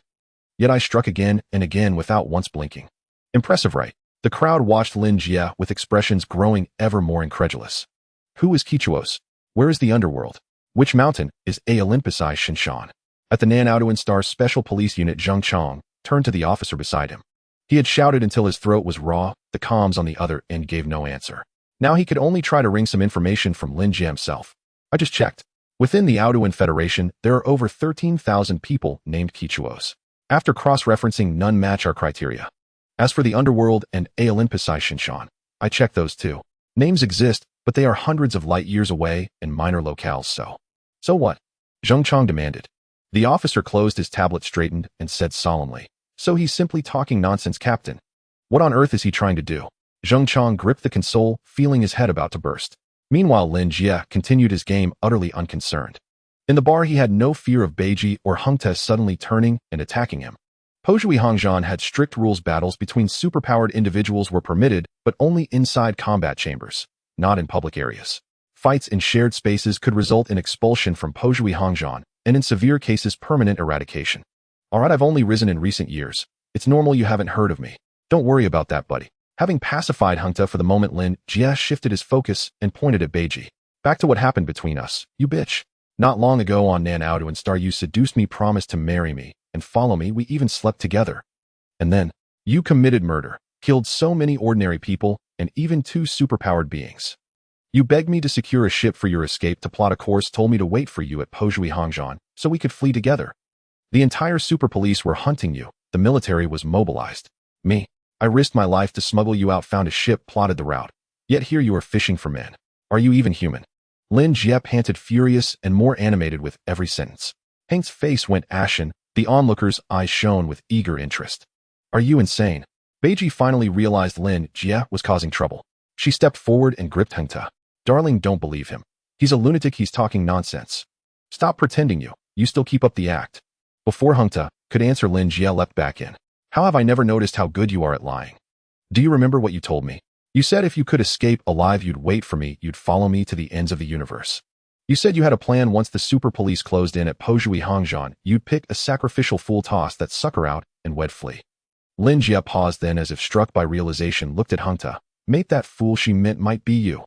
Speaker 1: Yet I struck again and again without once blinking. Impressive, right? The crowd watched Lin Jie with expressions growing ever more incredulous. Who is Kichuos? Where is the underworld? Which mountain is Olympusai Shinshan? At the Nanouduan Star Special Police Unit, Zheng Chong turned to the officer beside him. He had shouted until his throat was raw. The comms on the other end gave no answer. Now he could only try to wring some information from Lin Jie himself. I just checked. Within the Aoduan Federation, there are over 13,000 people named Kichuos. After cross-referencing, none match our criteria. As for the underworld and Olympusai Shinshan, I checked those too. Names exist, but they are hundreds of light years away in minor locales. So what? Zheng Chong demanded. The officer closed his tablet, straightened, and said solemnly. So he's simply talking nonsense, Captain. What on earth is he trying to do? Zheng Chong gripped the console, feeling his head about to burst. Meanwhile, Lin Jie continued his game, utterly unconcerned. In the bar, he had no fear of Beiji or Hengta suddenly turning and attacking him. Pozhui Hongzhan had strict rules. Battles between superpowered individuals were permitted, but only inside combat chambers, not in public areas. Fights in shared spaces could result in expulsion from Pozhui Hongzhan, and in severe cases, permanent eradication. Alright, I've only risen in recent years. It's normal you haven't heard of me. Don't worry about that, buddy. Having pacified Hengta for the moment, Lin Jie shifted his focus and pointed at Beiji. Back to what happened between us, you bitch. Not long ago on Nanouduan Star, you seduced me, promised to marry me, and follow me. We even slept together. And then, you committed murder, killed so many ordinary people, and even 2 superpowered beings. You begged me to secure a ship for your escape, to plot a course, told me to wait for you at Pozhui Hongzhan, so we could flee together. The entire super police were hunting you. The military was mobilized. Me. I risked my life to smuggle you out, found a ship, plotted the route. Yet here you are fishing for men. Are you even human? Lin Jie panted, furious and more animated with every sentence. Heng's face went ashen. The onlookers' eyes shone with eager interest. Are you insane? Beiji finally realized Lin Jie was causing trouble. She stepped forward and gripped Hengta. Darling, don't believe him. He's a lunatic. He's talking nonsense. Stop pretending you still keep up the act. Before Hengta could answer, Lin Jie leapt back in. How have I never noticed how good you are at lying? Do you remember what you told me? You said if you could escape alive, you'd wait for me, you'd follow me to the ends of the universe. You said you had a plan. Once the super police closed in at Pozhui Hongzhan, you'd pick a sacrificial fool, toss that sucker out, and wed flee. Lin Jie paused, then, as if struck by realization, looked at Hengta. Mate, that fool she meant might be you.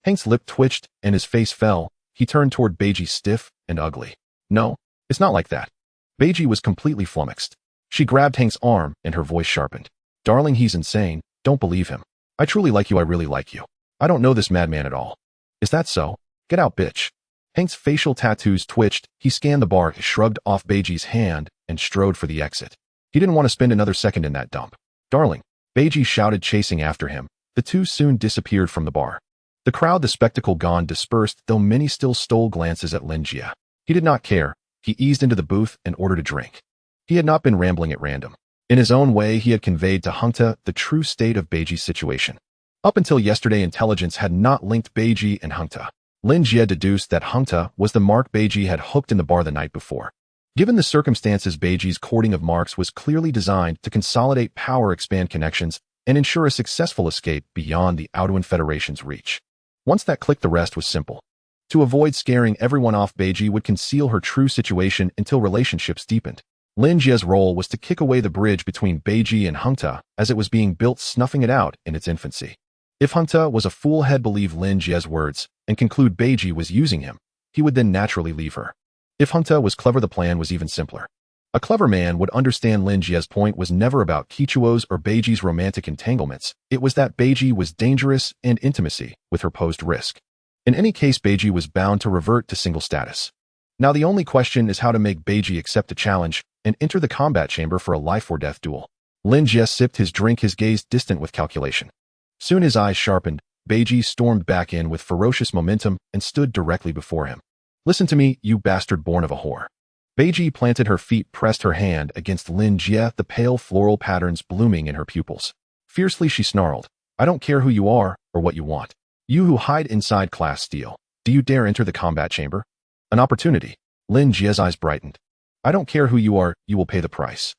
Speaker 1: Heng's lip twitched, and his face fell. He turned toward Beiji, stiff and ugly. No, it's not like that. Beiji was completely flummoxed. She grabbed Heng's arm, and her voice sharpened. Darling, he's insane. Don't believe him. I truly like you. I really like you. I don't know this madman at all. Is that so? Get out, bitch. Heng's facial tattoos twitched. He scanned the bar, shrugged off Beiji's hand, and strode for the exit. He didn't want to spend another second in that dump. Darling, Beiji shouted, chasing after him. The two soon disappeared from the bar. The crowd, the spectacle gone, dispersed, though many still stole glances at Lin Jie. He did not care. He eased into the booth and ordered a drink. He had not been rambling at random. In his own way, he had conveyed to Hengta the true state of Beiji's situation. Up until yesterday, intelligence had not linked Beiji and Hengta. Lin Jie deduced that Hengta was the mark Beiji had hooked in the bar the night before. Given the circumstances, Beiji's courting of marks was clearly designed to consolidate power, expand connections, and ensure a successful escape beyond the Aoduan Federation's reach. Once that clicked, the rest was simple. To avoid scaring everyone off, Beiji would conceal her true situation until relationships deepened. Lin Jie's role was to kick away the bridge between Beiji and Hengte as it was being built, snuffing it out in its infancy. If Hengte was a fool, he'd believe Lin Jie's words and conclude Beiji was using him. He would then naturally leave her. If Hengte was clever, the plan was even simpler. A clever man would understand Lin Jie's point was never about Qichuo's or Beiji's romantic entanglements. It was that Beiji was dangerous and intimacy with her posed risk. In any case, Beiji was bound to revert to single status. Now the only question is how to make Beiji accept a challenge and enter the combat chamber for a life-or-death duel. Lin Jie sipped his drink, his gaze distant with calculation. Soon his eyes sharpened. Beiji stormed back in with ferocious momentum and stood directly before him. "Listen to me, you bastard born of a whore." Beiji planted her feet, pressed her hand against Lin Jie, the pale floral patterns blooming in her pupils. Fiercely she snarled, "I don't care who you are or what you want. You who hide inside class steel. Do you dare enter the combat chamber? An opportunity." Lin Jie's eyes brightened. "I don't care who you are, you will pay the price."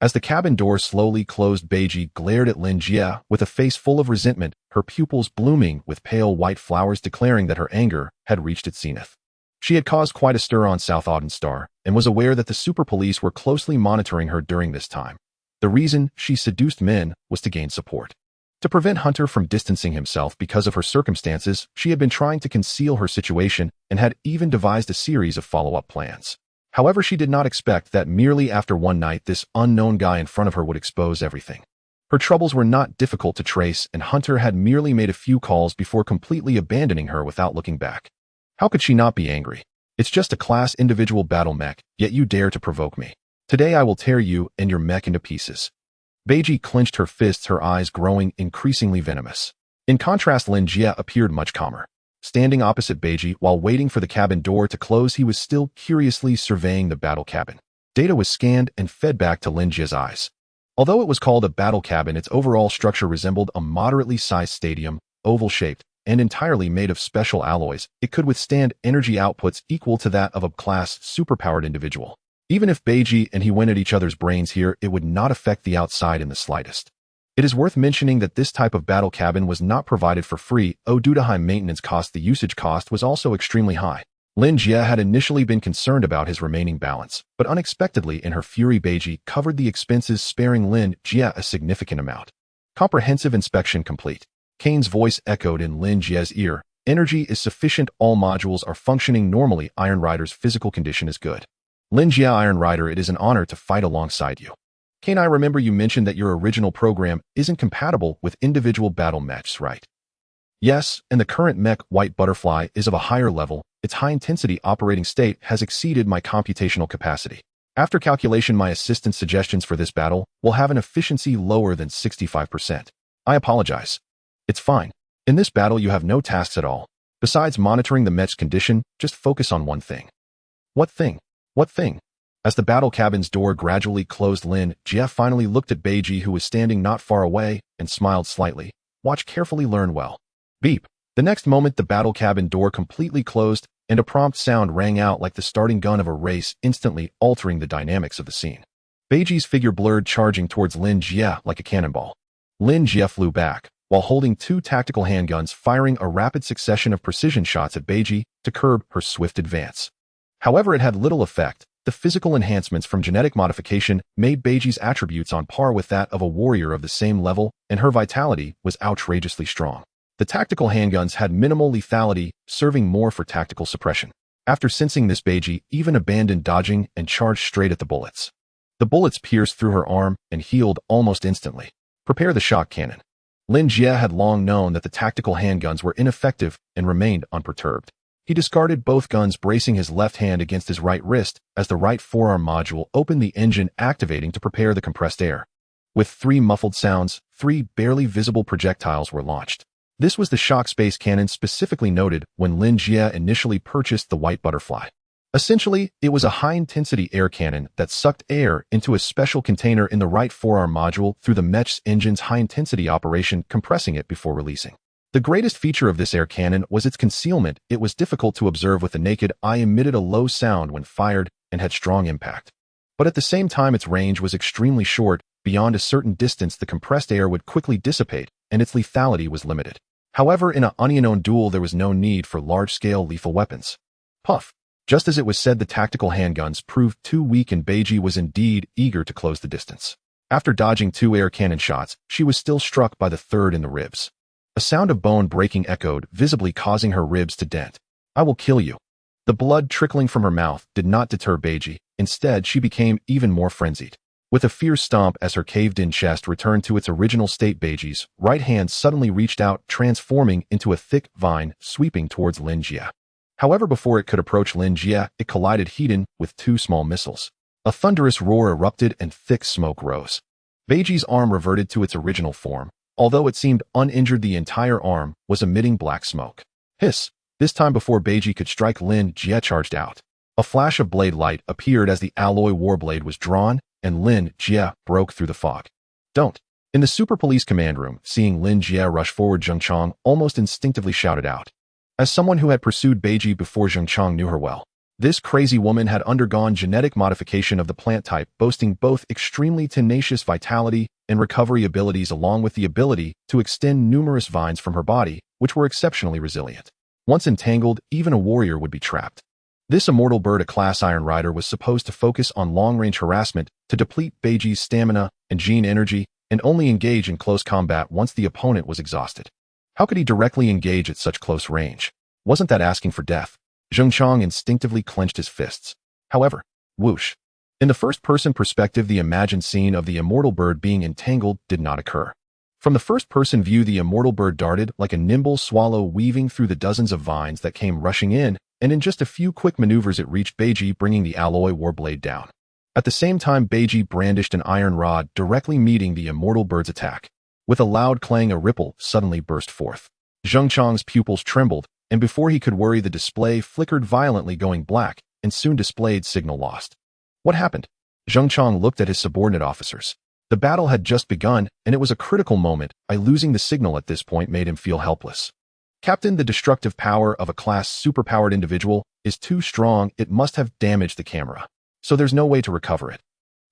Speaker 1: As the cabin door slowly closed, Beiji glared at Lin Jie with a face full of resentment, her pupils blooming with pale white flowers, declaring that her anger had reached its zenith. She had caused quite a stir on South Auden Star and was aware that the super police were closely monitoring her during this time. The reason she seduced men was to gain support. To prevent Hunter from distancing himself because of her circumstances, she had been trying to conceal her situation and had even devised a series of follow-up plans. However, she did not expect that merely after one night this unknown guy in front of her would expose everything. Her troubles were not difficult to trace, and Hunter had merely made a few calls before completely abandoning her without looking back. How could she not be angry? It's just a class individual battle mech, yet you dare to provoke me. Today I will tear you and your mech into pieces. Beiji clenched her fists, her eyes growing increasingly venomous. In contrast, Lin Jie appeared much calmer. Standing opposite Beiji while waiting for the cabin door to close, he was still curiously surveying the battle cabin. Data was scanned and fed back to Lin Jie's eyes. Although it was called a battle cabin, its overall structure resembled a moderately sized stadium, oval-shaped, and entirely made of special alloys. It could withstand energy outputs equal to that of a class superpowered individual. Even if Beiji and he went at each other's brains here, it would not affect the outside in the slightest. It is worth mentioning that this type of battle cabin was not provided for free. Due to high maintenance cost, the usage cost was also extremely high. Lin Jie had initially been concerned about his remaining balance, but unexpectedly in her fury, Beiji covered the expenses, sparing Lin Jie a significant amount. Comprehensive inspection complete. Kane's voice echoed in Lin Jie's ear. Energy is sufficient. All modules are functioning normally. Iron Rider's physical condition is good. Lin Jie, Iron Rider, it is an honor to fight alongside you. Kane, I remember you mentioned that your original program isn't compatible with individual battle mechs, right? Yes, and the current mech, White Butterfly, is of a higher level. Its high-intensity operating state has exceeded my computational capacity. After calculation, my assistant's suggestions for this battle will have an efficiency lower than 65%. I apologize. It's fine. In this battle, you have no tasks at all. Besides monitoring the mech's condition, just focus on one thing. What thing? What thing? As the battle cabin's door gradually closed, Lin Jie finally looked at Beiji, who was standing not far away, and smiled slightly. Watch carefully, learn well. Beep. The next moment, the battle cabin door completely closed, and a prompt sound rang out like the starting gun of a race, instantly altering the dynamics of the scene. Beiji's figure blurred, charging towards Lin Jie like a cannonball. Lin Jie flew back, while holding two tactical handguns, firing a rapid succession of precision shots at Beiji to curb her swift advance. However, it had little effect. The physical enhancements from genetic modification made Beiji's attributes on par with that of a warrior of the same level, and her vitality was outrageously strong. The tactical handguns had minimal lethality, serving more for tactical suppression. After sensing this, Beiji even abandoned dodging and charged straight at the bullets. The bullets pierced through her arm and healed almost instantly. Prepare the shock cannon. Lin Jie had long known that the tactical handguns were ineffective and remained unperturbed. He discarded both guns, bracing his left hand against his right wrist as the right forearm module opened the engine, activating to prepare the compressed air. With three muffled sounds, three barely visible projectiles were launched. This was the shock space cannon specifically noted when Lin Jie initially purchased the White Butterfly. Essentially, it was a high-intensity air cannon that sucked air into a special container in the right forearm module through the mech's engine's high-intensity operation, compressing it before releasing. The greatest feature of this air cannon was its concealment. It was difficult to observe with the naked eye, emitted a low sound when fired, and had strong impact. But at the same time, its range was extremely short. Beyond a certain distance, the compressed air would quickly dissipate, and its lethality was limited. However, in an unknown duel, there was no need for large-scale lethal weapons. Puff. Just as it was said, the tactical handguns proved too weak and Beiji was indeed eager to close the distance. After dodging 2 air cannon shots, she was still struck by the third in the ribs. A sound of bone breaking echoed, visibly causing her ribs to dent. "I will kill you." The blood trickling from her mouth did not deter Beiji. Instead, she became even more frenzied. With a fierce stomp as her caved-in chest returned to its original state, Beiji's right hand suddenly reached out, transforming into a thick vine, sweeping towards Lin Jie. However, before it could approach Lin Jie, it collided head-on with 2 small missiles. A thunderous roar erupted and thick smoke rose. Beiji's arm reverted to its original form. Although it seemed uninjured, the entire arm was emitting black smoke. Hiss! This time before Beiji could strike, Lin Jie charged out. A flash of blade light appeared as the alloy warblade was drawn, and Lin Jie broke through the fog. "Don't!" In the Super Police command room, seeing Lin Jie rush forward, Zheng Chang almost instinctively shouted out. As someone who had pursued Beiji before, Zheng Chang knew her well. This crazy woman had undergone genetic modification of the plant type, boasting both extremely tenacious vitality and recovery abilities, along with the ability to extend numerous vines from her body, which were exceptionally resilient. Once entangled, even a warrior would be trapped. This immortal bird, a class Iron Rider, was supposed to focus on long-range harassment to deplete Beiji's stamina and gene energy, and only engage in close combat once the opponent was exhausted. How could he directly engage at such close range? Wasn't that asking for death? Zheng Chang instinctively clenched his fists. However, whoosh. In the first-person perspective, the imagined scene of the immortal bird being entangled did not occur. From the first-person view, the immortal bird darted like a nimble swallow, weaving through the dozens of vines that came rushing in, and in just a few quick maneuvers it reached Beiji, bringing the alloy warblade down. At the same time, Beiji brandished an iron rod, directly meeting the immortal bird's attack. With a loud clang, a ripple suddenly burst forth. Zheng Chang's pupils trembled, and before he could worry, the display flickered violently, going black, and soon displayed signal lost. What happened? Zheng Chang looked at his subordinate officers. The battle had just begun, and it was a critical moment. By losing the signal at this point made him feel helpless. "Captain, the destructive power of a class superpowered individual is too strong. It must have damaged the camera. So there's no way to recover it."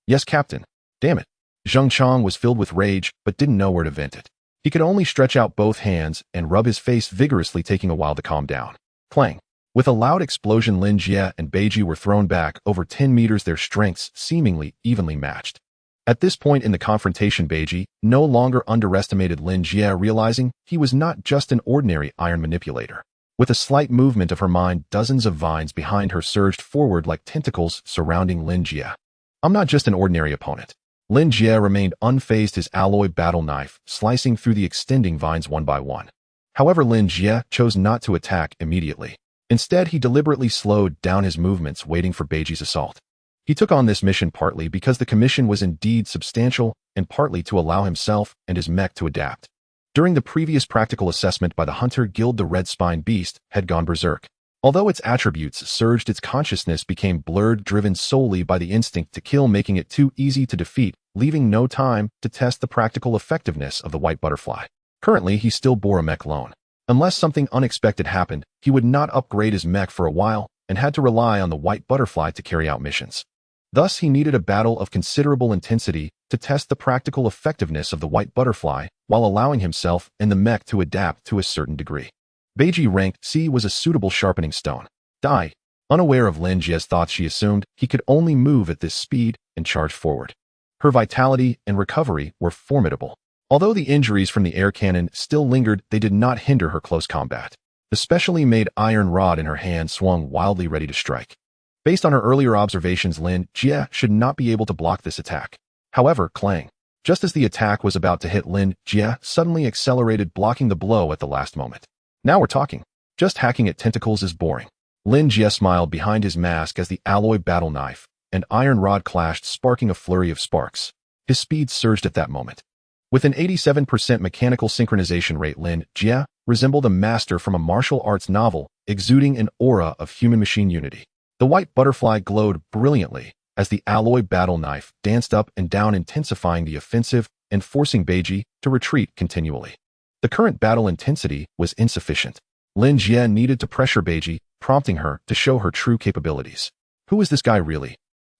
Speaker 1: "Yes, Captain." "Damn it." Zheng Chang was filled with rage, but didn't know where to vent it. He could only stretch out both hands and rub his face vigorously, taking a while to calm down. Clang. With a loud explosion, Lin Jie and Beiji were thrown back over 10 meters, their strengths seemingly evenly matched. At this point in the confrontation, Beiji no longer underestimated Lin Jie, realizing he was not just an ordinary iron manipulator. With a slight movement of her mind, dozens of vines behind her surged forward like tentacles surrounding Lin Jie. "I'm not just an ordinary opponent." Lin Jie remained unfazed, his alloy battle knife slicing through the extending vines one by one. However, Lin Jie chose not to attack immediately. Instead, he deliberately slowed down his movements, waiting for Beiji's assault. He took on this mission partly because the commission was indeed substantial, and partly to allow himself and his mech to adapt. During the previous practical assessment by the Hunter Guild, the Red Spine Beast had gone berserk. Although its attributes surged, its consciousness became blurred, driven solely by the instinct to kill, making it too easy to defeat, leaving no time to test the practical effectiveness of the white butterfly. Currently, he still bore a mech loan. Unless something unexpected happened, he would not upgrade his mech for a while and had to rely on the white butterfly to carry out missions. Thus, he needed a battle of considerable intensity to test the practical effectiveness of the white butterfly while allowing himself and the mech to adapt to a certain degree. Beiji ranked C was a suitable sharpening stone. Die. Unaware of Lin Jie's thoughts, she assumed he could only move at this speed and charge forward. Her vitality and recovery were formidable. Although the injuries from the air cannon still lingered, they did not hinder her close combat. The specially made iron rod in her hand swung wildly, ready to strike. Based on her earlier observations, Lin Jie should not be able to block this attack. However, clang. Just as the attack was about to hit, Lin Jie suddenly accelerated, blocking the blow at the last moment. "Now we're talking. Just hacking at tentacles is boring." Lin Jie smiled behind his mask as the alloy battle knife and iron rod clashed, sparking a flurry of sparks. His speed surged at that moment. With an 87% mechanical synchronization rate, Lin Jie resembled a master from a martial arts novel, exuding an aura of human-machine unity. The white butterfly glowed brilliantly as the alloy battle knife danced up and down, intensifying the offensive and forcing Beiji to retreat continually. The current battle intensity was insufficient. Lin Jie needed to pressure Beiji, prompting her to show her true capabilities. Who is this guy really?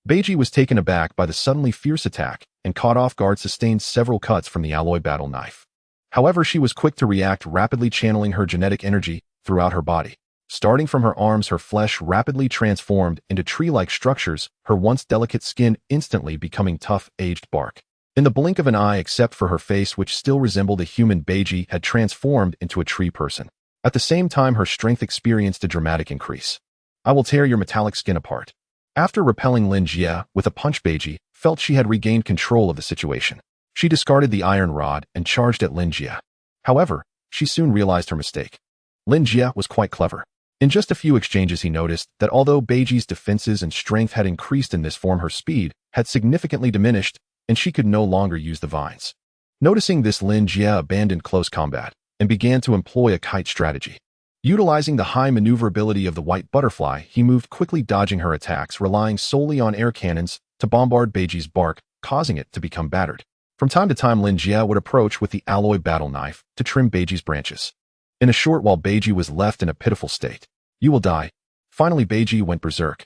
Speaker 1: Beiji was taken aback by the suddenly fierce attack and caught off guard, sustained several cuts from the alloy battle knife. However, she was quick to react, rapidly channeling her genetic energy throughout her body. Starting from her arms, her flesh rapidly transformed into tree-like structures, her once delicate skin instantly becoming tough, aged bark. In the blink of an eye, except for her face, which still resembled a human, Beiji had transformed into a tree person. At the same time, her strength experienced a dramatic increase. "I will tear your metallic skin apart." After repelling Lin Jie with a punch, Beiji felt she had regained control of the situation. She discarded the iron rod and charged at Lin Jie. However, she soon realized her mistake. Lin Jie was quite clever. In just a few exchanges, he noticed that although Beiji's defenses and strength had increased in this form, her speed had significantly diminished, and she could no longer use the vines. Noticing this, Lin Jie abandoned close combat and began to employ a kite strategy. Utilizing the high maneuverability of the white butterfly, he moved quickly, dodging her attacks, relying solely on air cannons to bombard Beiji's bark, causing it to become battered. From time to time, Lin Jie would approach with the alloy battle knife to trim Beiji's branches. In a short while, Beiji was left in a pitiful state. "You will die." Finally, Beiji went berserk.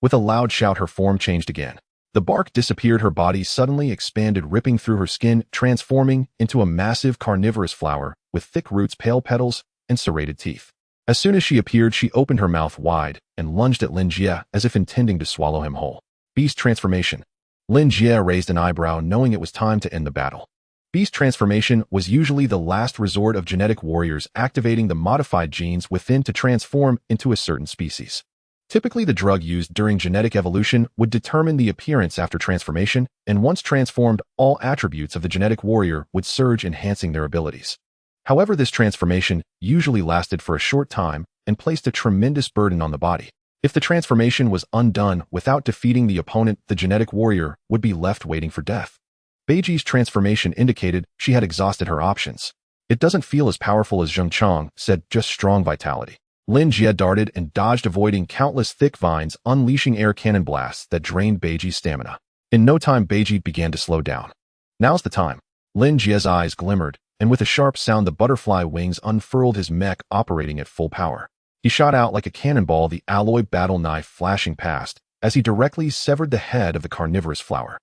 Speaker 1: With a loud shout, her form changed again. The bark disappeared, her body suddenly expanded, ripping through her skin, transforming into a massive carnivorous flower with thick roots, pale petals, and serrated teeth. As soon as she appeared, she opened her mouth wide and lunged at Lin Jie as if intending to swallow him whole. Beast transformation. Lin Jie raised an eyebrow, knowing it was time to end the battle. Beast transformation was usually the last resort of genetic warriors, activating the modified genes within to transform into a certain species. Typically, the drug used during genetic evolution would determine the appearance after transformation, and once transformed, all attributes of the genetic warrior would surge, enhancing their abilities. However, this transformation usually lasted for a short time and placed a tremendous burden on the body. If the transformation was undone without defeating the opponent, the genetic warrior would be left waiting for death. Beiji's transformation indicated she had exhausted her options. "It doesn't feel as powerful as Zheng Chang said, just strong vitality." Lin Jie darted and dodged, avoiding countless thick vines, unleashing air cannon blasts that drained Beiji's stamina. In no time, Beiji began to slow down. "Now's the time." Lin Jie's eyes glimmered, and with a sharp sound, the butterfly wings unfurled, his mech operating at full power. He shot out like a cannonball, the alloy battle knife flashing past, as he directly severed the head of the carnivorous flower.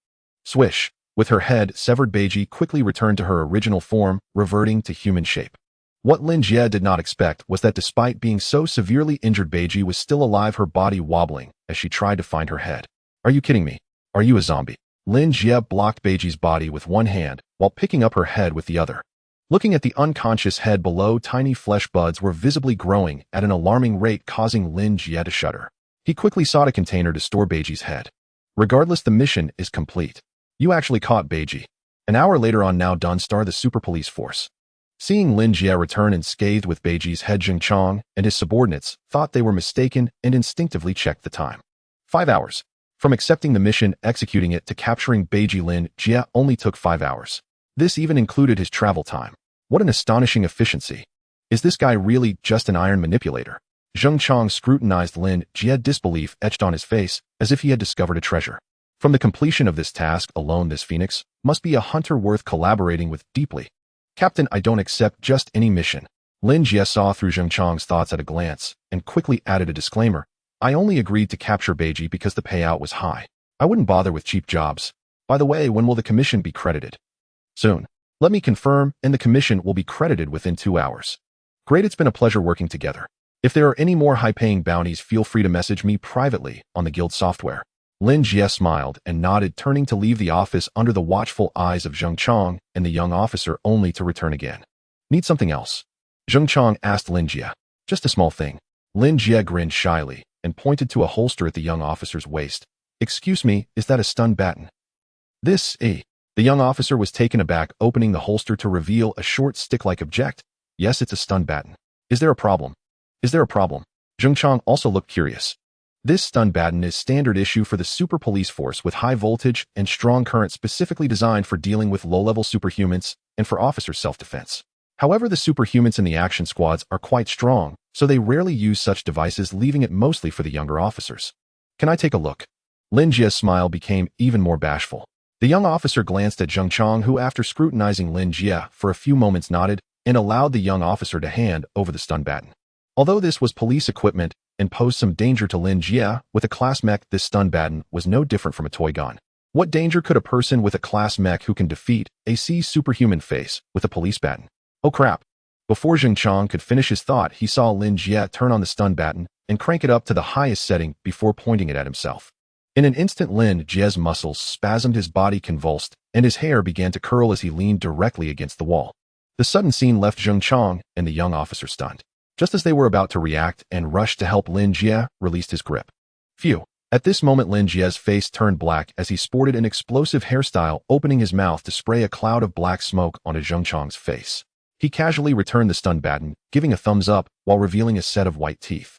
Speaker 1: Swish! With her head severed, Beiji quickly returned to her original form, reverting to human shape. What Lin Jie did not expect was that despite being so severely injured, Beiji was still alive, her body wobbling as she tried to find her head. "Are you kidding me? Are you a zombie?" Lin Jie blocked Beiji's body with one hand while picking up her head with the other. Looking at the unconscious head below, tiny flesh buds were visibly growing at an alarming rate, causing Lin Jie to shudder. He quickly sought a container to store Beiji's head. "Regardless, the mission is complete. You actually caught Beiji." An hour later, on Now Dunstar, the super police force. Seeing Lin Jie return unscathed with Beiji's head, Zheng Chang and his subordinates thought they were mistaken and instinctively checked the time. 5 hours. From accepting the mission, executing it, to capturing Beiji, Lin Jie only took 5 hours. This even included his travel time. What an astonishing efficiency. Is this guy really just an iron manipulator? Zheng Chang scrutinized Lin Jie, disbelief etched on his face, as if he had discovered a treasure. From the completion of this task alone, this phoenix must be a hunter worth collaborating with deeply. "Captain, I don't accept just any mission." Lin Jie saw through Zheng Chang's thoughts at a glance and quickly added a disclaimer. "I only agreed to capture Beiji because the payout was high. I wouldn't bother with cheap jobs. By the way, when will the commission be credited?" "Soon. Let me confirm, and the commission will be credited within 2 hours." "Great, it's been a pleasure working together. If there are any more high-paying bounties, feel free to message me privately on the guild software." Lin Jie smiled and nodded, turning to leave the office under the watchful eyes of Zheng Chang and the young officer, only to return again. "Need something else?" Zheng Chang asked Lin Jie. "Just a small thing." Lin Jie grinned shyly and pointed to a holster at the young officer's waist. "Excuse me, is that a stun baton?" "This, The young officer was taken aback, opening the holster to reveal a short stick-like object. "Yes, it's a stun baton. Is there a problem?" "Is there a problem?" Zheng Chang also looked curious. "This stun baton is standard issue for the super police force, with high voltage and strong current, specifically designed for dealing with low-level superhumans and for officers' self-defense. However, the superhumans in the action squads are quite strong, so they rarely use such devices, leaving it mostly for the younger officers." "Can I take a look?" Lin Jie's smile became even more bashful. The young officer glanced at Zheng Chang, who, after scrutinizing Lin Jie for a few moments, nodded and allowed the young officer to hand over the stun baton. Although this was police equipment and posed some danger to Lin Jie, with a class mech, this stun baton was no different from a toy gun. What danger could a person with a class mech who can defeat a superhuman face with a police baton? "Oh crap. Before Zheng Chang could finish his thought, he saw Lin Jie turn on the stun baton and crank it up to the highest setting before pointing it at himself. In an instant, Lin Jie's muscles spasmed, his body convulsed, and his hair began to curl as he leaned directly against the wall. The sudden scene left Zheng Chang and the young officer stunned. Just as they were about to react and rush to help, Lin Jie released his grip. Phew. At this moment, Lin Jie's face turned black as he sported an explosive hairstyle, opening his mouth to spray a cloud of black smoke onto Zheng Chang's face. He casually returned the stun baton, giving a thumbs up while revealing a set of white teeth.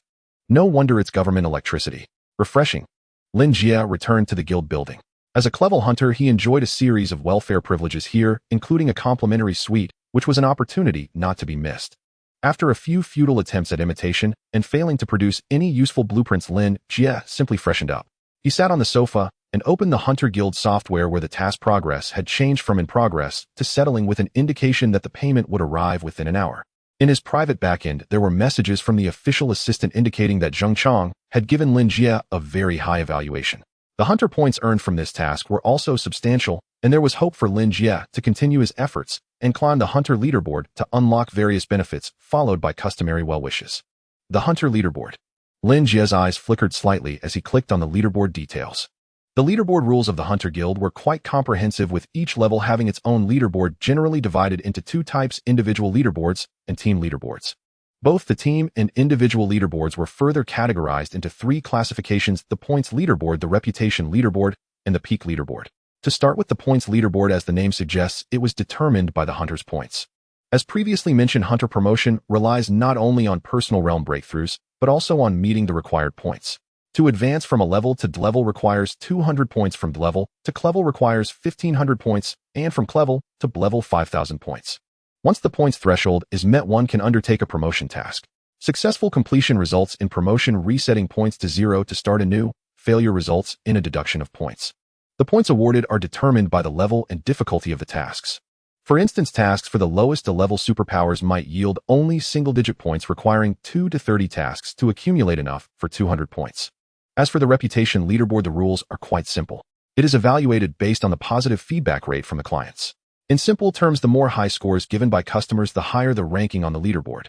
Speaker 1: No wonder it's government electricity. Refreshing. Lin Jie returned to the guild building. As a clever hunter, he enjoyed a series of welfare privileges here, including a complimentary suite, which was an opportunity not to be missed. After a few futile attempts at imitation and failing to produce any useful blueprints, Lin Jie simply freshened up. He sat on the sofa and opened the Hunter Guild software, where the task progress had changed from in progress to settling, with an indication that the payment would arrive within an hour. In his private backend, there were messages from the official assistant indicating that Zheng Chang had given Lin Jie a very high evaluation. The hunter points earned from this task were also substantial, and there was hope for Lin Jie to continue his efforts and climb the hunter leaderboard to unlock various benefits, followed by customary well wishes. The hunter leaderboard. Lin Jie's eyes flickered slightly as he clicked on the leaderboard details. The leaderboard rules of the Hunter Guild were quite comprehensive, with each level having its own leaderboard, generally divided into two types: individual leaderboards and team leaderboards. Both the team and individual leaderboards were further categorized into three classifications: the points leaderboard, the reputation leaderboard, and the peak leaderboard. To start with the points leaderboard, as the name suggests, it was determined by the hunter's points. As previously mentioned, hunter promotion relies not only on personal realm breakthroughs, but also on meeting the required points. To advance from a level to D-level requires 200 points, from D-level to C-level requires 1,500 points, and from C-level to B-level 5,000 points. Once the points threshold is met, one can undertake a promotion task. Successful completion results in promotion, resetting points to 0 to start anew. Failure results in a deduction of points. The points awarded are determined by the level and difficulty of the tasks. For instance, tasks for the lowest level superpowers might yield only single-digit points, requiring 2 to 30 tasks to accumulate enough for 200 points. As for the reputation leaderboard, the rules are quite simple. It is evaluated based on the positive feedback rate from the clients. In simple terms, the more high scores given by customers, the higher the ranking on the leaderboard.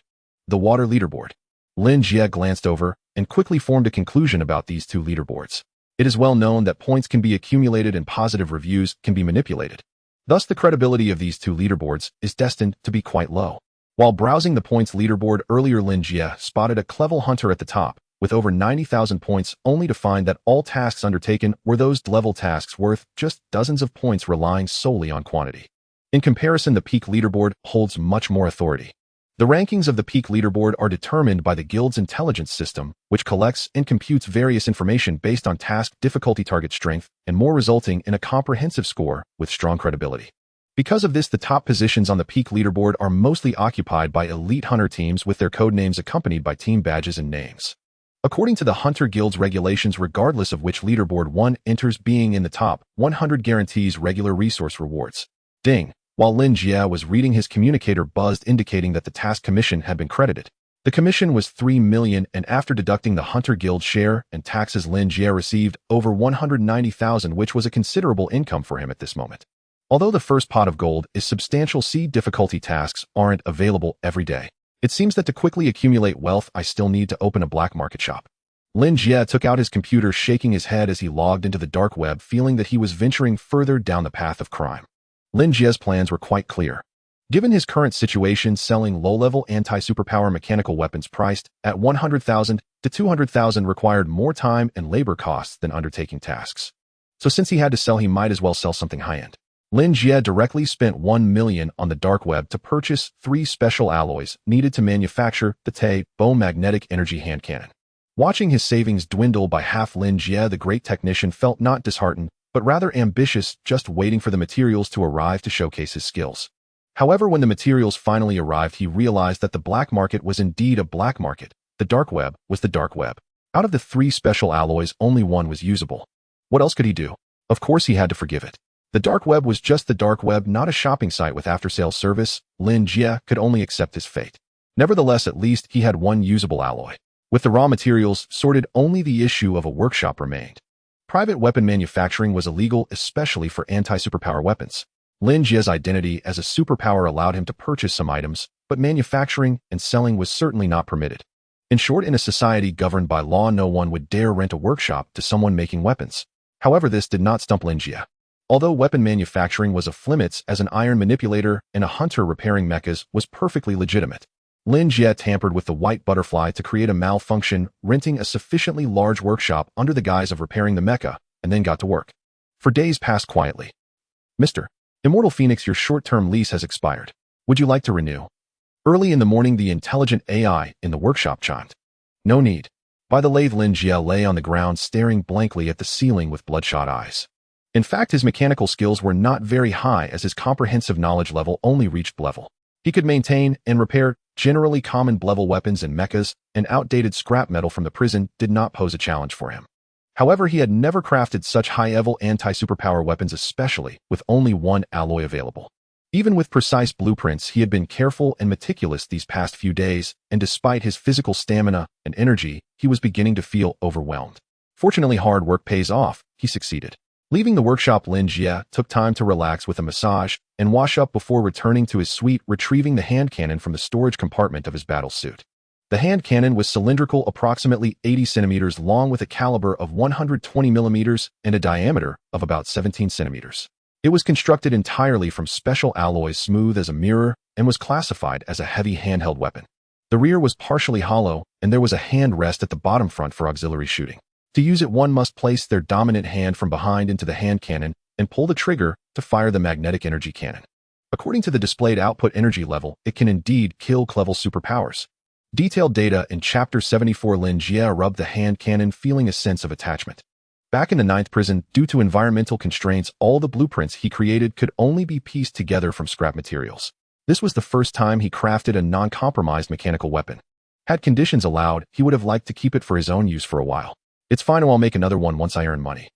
Speaker 1: The water leaderboard. Lin Jie glanced over and quickly formed a conclusion about these two leaderboards. It is well known that points can be accumulated and positive reviews can be manipulated. Thus, the credibility of these two leaderboards is destined to be quite low. While browsing the points leaderboard earlier, Lin Jie spotted a clever hunter at the top, with over 90,000 points, only to find that all tasks undertaken were those level tasks worth just dozens of points, relying solely on quantity. In comparison, the peak leaderboard holds much more authority. The rankings of the peak leaderboard are determined by the guild's intelligence system, which collects and computes various information based on task difficulty, target strength, and more, resulting in a comprehensive score with strong credibility. Because of this, the top positions on the peak leaderboard are mostly occupied by elite hunter teams with their code names accompanied by team badges and names. According to the Hunter Guild's regulations, regardless of which leaderboard one enters, being in the top 100 guarantees regular resource rewards. Ding! While Lin Jie was reading, his communicator buzzed, indicating that the task commission had been credited. The commission was 3 million, and after deducting the Hunter Guild share and taxes, Lin Jie received over 190,000, which was a considerable income for him at this moment. Although the first pot of gold is substantial, C difficulty tasks aren't available every day. It seems that to quickly accumulate wealth, I still need to open a black market shop. Lin Jie took out his computer, shaking his head as he logged into the dark web, feeling that he was venturing further down the path of crime. Lin Jie's plans were quite clear. Given his current situation, selling low-level anti-superpower mechanical weapons priced at 100,000 to 200,000 required more time and labor costs than undertaking tasks. So since he had to sell, he might as well sell something high-end. Lin Jie directly spent 1 million on the dark web to purchase 3 special alloys needed to manufacture the T-Bow magnetic energy hand cannon. Watching his savings dwindle by half, Lin Jie, the great technician, felt not disheartened, but rather ambitious, just waiting for the materials to arrive to showcase his skills. However, when the materials finally arrived, he realized that the black market was indeed a black market. The dark web was the dark web. Out of the 3 special alloys, only one was usable. What else could he do? Of course, he had to forgive it. The dark web was just the dark web, not a shopping site with after-sales service. Lin Jie could only accept his fate. Nevertheless, at least he had one usable alloy. With the raw materials sorted, only the issue of a workshop remained. Private weapon manufacturing was illegal, especially for anti-superpower weapons. Lin Jie's identity as a superpower allowed him to purchase some items, but manufacturing and selling was certainly not permitted. In short, in a society governed by law, no one would dare rent a workshop to someone making weapons. However, this did not stump Lin Jie. Although weapon manufacturing was off limits, as an iron manipulator and a hunter repairing mechas was perfectly legitimate. Lin Jie tampered with the white butterfly to create a malfunction, renting a sufficiently large workshop under the guise of repairing the mecha, and then got to work. For days passed quietly. Mr. Immortal Phoenix, your short-term lease has expired. Would you like to renew? Early in the morning, the intelligent AI in the workshop chimed. No need. By the lathe, Lin Jie lay on the ground staring blankly at the ceiling with bloodshot eyes. In fact, his mechanical skills were not very high, as his comprehensive knowledge level only reached level. He could maintain and repair generally common level weapons and mechas, and outdated scrap metal from the prison did not pose a challenge for him. However, he had never crafted such high-level anti-superpower weapons, especially with only one alloy available. Even with precise blueprints, he had been careful and meticulous these past few days, and despite his physical stamina and energy, he was beginning to feel overwhelmed. Fortunately, hard work pays off. He succeeded. Leaving the workshop, Lin Jie took time to relax with a massage and wash up before returning to his suite, retrieving the hand cannon from the storage compartment of his battle suit. The hand cannon was cylindrical, approximately 80 centimeters long, with a caliber of 120 millimeters and a diameter of about 17 centimeters. It was constructed entirely from special alloys, smooth as a mirror, and was classified as a heavy handheld weapon. The rear was partially hollow, and there was a hand rest at the bottom front for auxiliary shooting. To use it, one must place their dominant hand from behind into the hand cannon and pull the trigger to fire the magnetic energy cannon. According to the displayed output energy level, it can indeed kill level superpowers. Detailed data in Chapter 74. Lin Jie rubbed the hand cannon, feeling a sense of attachment. Back in the 9th prison, due to environmental constraints, all the blueprints he created could only be pieced together from scrap materials. This was the first time he crafted a non-compromised mechanical weapon. Had conditions allowed, he would have liked to keep it for his own use for a while. It's fine, I'll make another one once I earn money.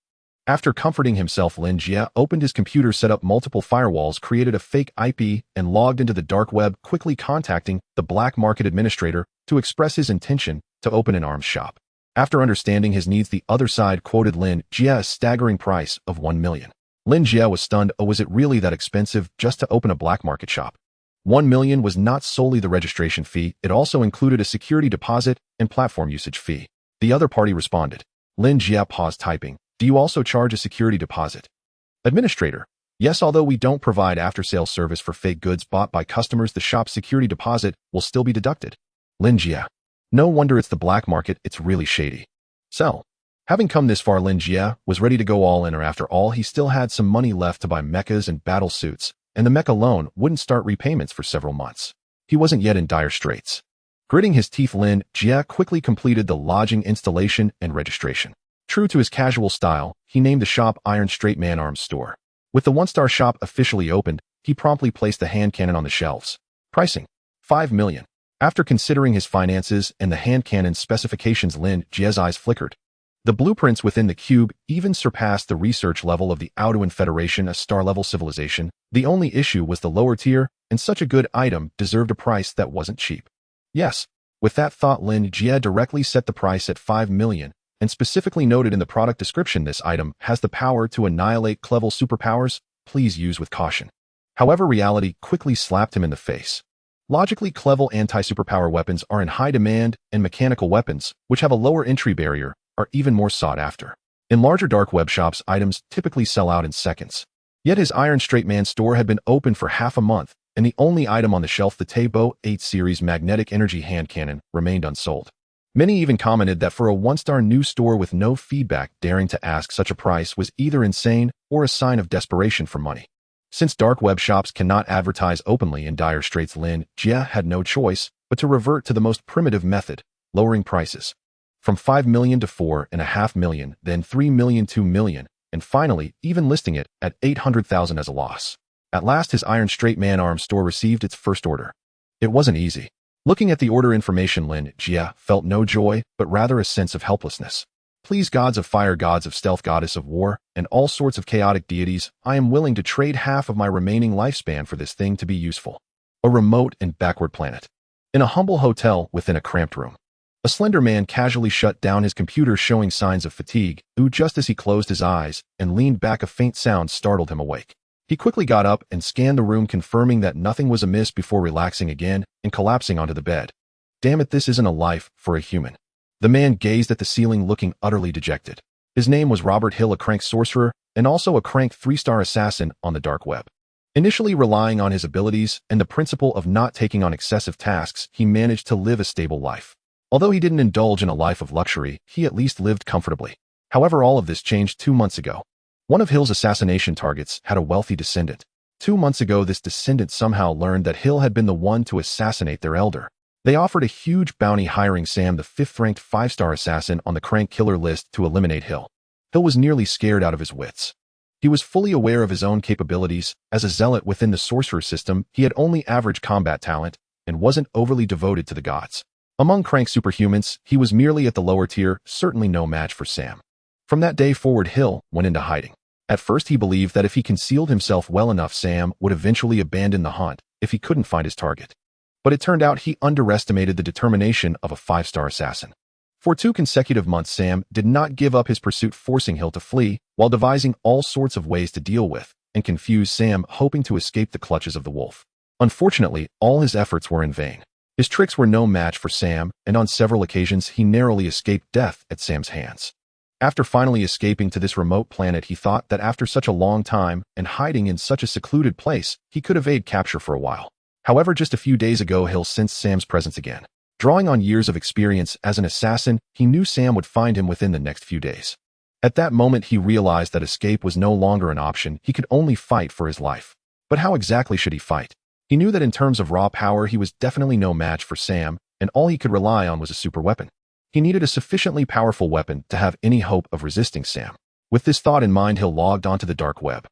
Speaker 1: After comforting himself, Lin Jie opened his computer, set up multiple firewalls, created a fake IP, and logged into the dark web, quickly contacting the black market administrator to express his intention to open an arms shop. After understanding his needs, the other side quoted Lin Jie a staggering price of 1 million. Lin Jie was stunned. Oh, was it really that expensive just to open a black market shop? 1 million was not solely the registration fee, it also included a security deposit and platform usage fee. The other party responded. Lin Jie paused typing. Do you also charge a security deposit? Administrator. Yes, although we don't provide after-sale service for fake goods bought by customers, the shop's security deposit will still be deducted. Lin Jie. No wonder it's the black market, it's really shady. Sell. Having come this far, Lin Jie was ready to go all in, or after all, he still had some money left to buy mechas and battle suits, and the mecha loan wouldn't start repayments for several months. He wasn't yet in dire straits. Gritting his teeth, Lin Jie quickly completed the lodging installation and registration. True to his casual style, he named the shop Iron Straight Man Arms Store. With the one-star shop officially opened, he promptly placed the hand cannon on the shelves. Pricing: 5 million. After considering his finances and the hand cannon's specifications, Lin Jie's eyes flickered. The blueprints within the cube even surpassed the research level of the Aoduan Federation, a star-level civilization. The only issue was the lower tier, and such a good item deserved a price that wasn't cheap. Yes. With that thought, Lin Jie directly set the price at 5 million, and specifically noted in the product description, this item has the power to annihilate level superpowers. Please use with caution. However, reality quickly slapped him in the face. Logically, level anti-superpower weapons are in high demand, and mechanical weapons, which have a lower entry barrier, are even more sought after. In larger dark web shops, items typically sell out in seconds. Yet his Iron Straight Man store had been open for half a month, and the only item on the shelf, the Tabo 8 series magnetic energy hand cannon, remained unsold. Many even commented that for a one-star new store with no feedback, daring to ask such a price was either insane or a sign of desperation for money. Since dark web shops cannot advertise openly in dire straits, Lin Jie had no choice but to revert to the most primitive method, lowering prices. From 5 million to 4.5 million, then 3 million, 2 million, and finally even listing it at 800,000 as a loss. At last, his Iron Straight Man Arms store received its first order. It wasn't easy. Looking at the order information, Lin Jie felt no joy, but rather a sense of helplessness. Please, gods of fire, gods of stealth, goddess of war, and all sorts of chaotic deities, I am willing to trade half of my remaining lifespan for this thing to be useful. A remote and backward planet. In a humble hotel within a cramped room. A slender man casually shut down his computer, showing signs of fatigue, just as he closed his eyes and leaned back. A faint sound startled him awake. He quickly got up and scanned the room, confirming that nothing was amiss before relaxing again and collapsing onto the bed. Damn it, this isn't a life for a human. The man gazed at the ceiling, looking utterly dejected. His name was Robert Hill, a crank sorcerer and also a crank 3-star assassin on the dark web. Initially relying on his abilities and the principle of not taking on excessive tasks, he managed to live a stable life. Although he didn't indulge in a life of luxury, he at least lived comfortably. However, all of this changed 2 months ago. One of Hill's assassination targets had a wealthy descendant. 2 months ago, this descendant somehow learned that Hill had been the one to assassinate their elder. They offered a huge bounty, hiring Sam, the 5th-ranked 5-star assassin on the crank killer list, to eliminate Hill. Hill was nearly scared out of his wits. He was fully aware of his own capabilities. As a zealot within the sorcerer system, he had only average combat talent and wasn't overly devoted to the gods. Among crank superhumans, he was merely at the lower tier, certainly no match for Sam. From that day forward, Hill went into hiding. At first, he believed that if he concealed himself well enough, Sam would eventually abandon the hunt if he couldn't find his target. But it turned out he underestimated the determination of a 5-star assassin. For 2 consecutive months, Sam did not give up his pursuit, forcing Hill to flee while devising all sorts of ways to deal with and confuse Sam, hoping to escape the clutches of the wolf. Unfortunately, all his efforts were in vain. His tricks were no match for Sam, and on several occasions he narrowly escaped death at Sam's hands. After finally escaping to this remote planet, he thought that after such a long time and hiding in such a secluded place, he could evade capture for a while. However, just a few days ago, Hill sensed Sam's presence again. Drawing on years of experience as an assassin, he knew Sam would find him within the next few days. At that moment, he realized that escape was no longer an option. He could only fight for his life. But how exactly should he fight? He knew that in terms of raw power, he was definitely no match for Sam, and all he could rely on was a super weapon. He needed a sufficiently powerful weapon to have any hope of resisting Sam. With this thought in mind, Hill logged onto the dark web.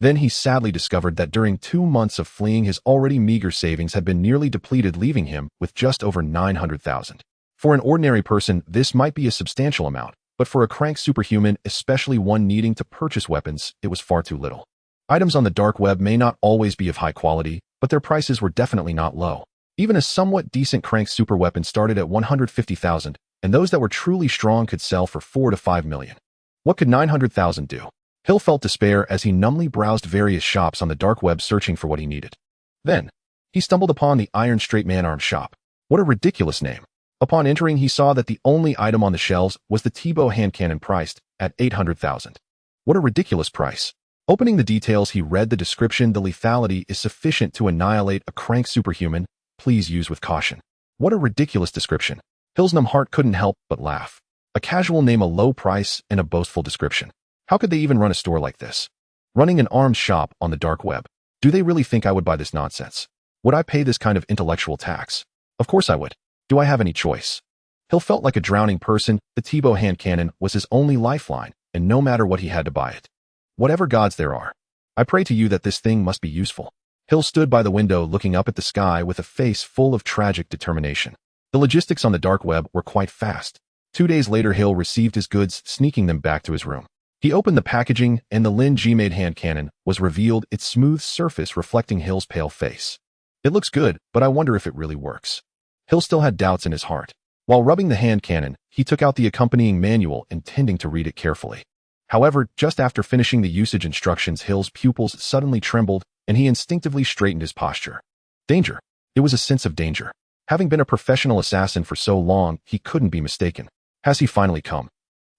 Speaker 1: Then he sadly discovered that during 2 months of fleeing, his already meager savings had been nearly depleted, leaving him with just over 900,000. For an ordinary person, this might be a substantial amount, but for a crank superhuman, especially one needing to purchase weapons, it was far too little. Items on the dark web may not always be of high quality, but their prices were definitely not low. Even a somewhat decent crank super weapon started at 150,000, and those that were truly strong could sell for 4 to 5 million. What could 900,000 do? Hill felt despair as he numbly browsed various shops on the dark web, searching for what he needed. Then, he stumbled upon the Iron Straight Man Arm Shop. What a ridiculous name. Upon entering, he saw that the only item on the shelves was the T-bow hand cannon, priced at 800,000. What a ridiculous price. Opening the details, he read the description. The lethality is sufficient to annihilate a crank superhuman. Please use with caution. What a ridiculous description. Hill's numb heart couldn't help but laugh. A casual name, a low price, and a boastful description. How could they even run a store like this? Running an arms shop on the dark web. Do they really think I would buy this nonsense? Would I pay this kind of intellectual tax? Of course I would. Do I have any choice? Hill felt like a drowning person. The T-bow hand cannon was his only lifeline, and no matter what, he had to buy it. Whatever gods there are, I pray to you that this thing must be useful. Hill stood by the window, looking up at the sky with a face full of tragic determination. The logistics on the dark web were quite fast. 2 days later, Hill received his goods, sneaking them back to his room. He opened the packaging, and the Lin Jie made hand cannon was revealed, its smooth surface reflecting Hill's pale face. It looks good, but I wonder if it really works. Hill still had doubts in his heart. While rubbing the hand cannon, he took out the accompanying manual, intending to read it carefully. However, just after finishing the usage instructions, Hill's pupils suddenly trembled, and he instinctively straightened his posture. Danger. It was a sense of danger. Having been a professional assassin for so long, he couldn't be mistaken. Has he finally come?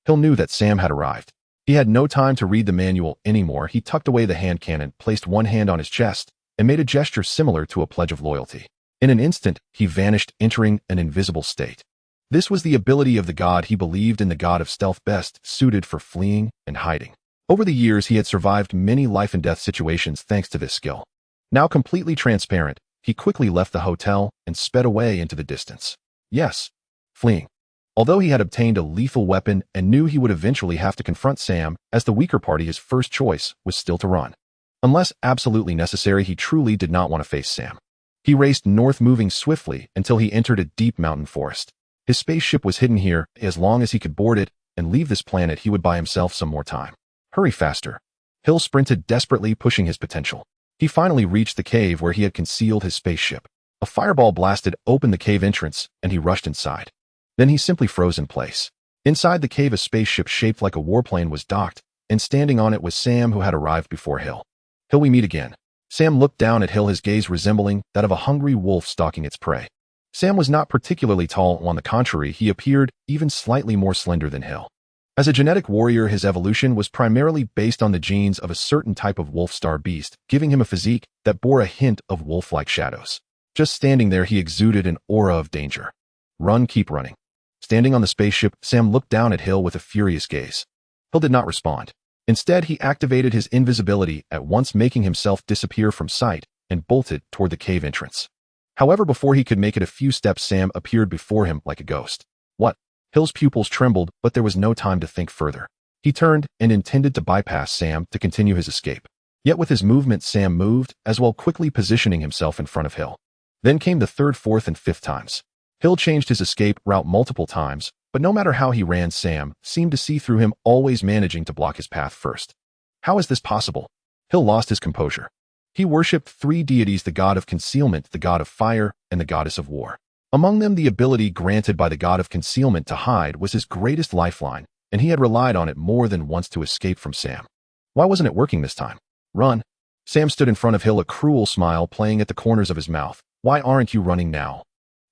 Speaker 1: Hill knew that Sam had arrived. He had no time to read the manual anymore. He tucked away the hand cannon, placed one hand on his chest, and made a gesture similar to a pledge of loyalty. In an instant, he vanished, entering an invisible state. This was the ability of the god he believed in, the god of stealth, best suited for fleeing and hiding. Over the years, he had survived many life and death situations thanks to this skill. Now completely transparent, he quickly left the hotel and sped away into the distance. Yes, fleeing. Although he had obtained a lethal weapon and knew he would eventually have to confront Sam as the weaker party, his first choice was still to run. Unless absolutely necessary, he truly did not want to face Sam. He raced north, moving swiftly until he entered a deep mountain forest. His spaceship was hidden here. As long as he could board it and leave this planet, he would buy himself some more time. Hurry faster. Hill sprinted desperately, pushing his potential. He finally reached the cave where he had concealed his spaceship. A fireball blasted open the cave entrance, and he rushed inside. Then he simply froze in place. Inside the cave, a spaceship shaped like a warplane was docked, and standing on it was Sam, who had arrived before Hill. Till we meet again. Sam looked down at Hill, his gaze resembling that of a hungry wolf stalking its prey. Sam was not particularly tall. On the contrary, he appeared even slightly more slender than Hill. As a genetic warrior, his evolution was primarily based on the genes of a certain type of wolf-star beast, giving him a physique that bore a hint of wolf-like shadows. Just standing there, he exuded an aura of danger. Run, keep running. Standing on the spaceship, Sam looked down at Hill with a furious gaze. Hill did not respond. Instead, he activated his invisibility, at once making himself disappear from sight, and bolted toward the cave entrance. However, before he could make it a few steps, Sam appeared before him like a ghost. What? Hill's pupils trembled, but there was no time to think further. He turned and intended to bypass Sam to continue his escape. Yet with his movement, Sam moved, as well quickly positioning himself in front of Hill. Then came the third, fourth, and fifth times. Hill changed his escape route multiple times, but no matter how he ran, Sam seemed to see through him, always managing to block his path first. How is this possible? Hill lost his composure. He worshipped three deities: the god of concealment, the god of fire, and the goddess of war. Among them, the ability granted by the god of concealment to hide was his greatest lifeline, and he had relied on it more than once to escape from Sam. Why wasn't it working this time? Run. Sam stood in front of Hill, a cruel smile playing at the corners of his mouth. Why aren't you running now?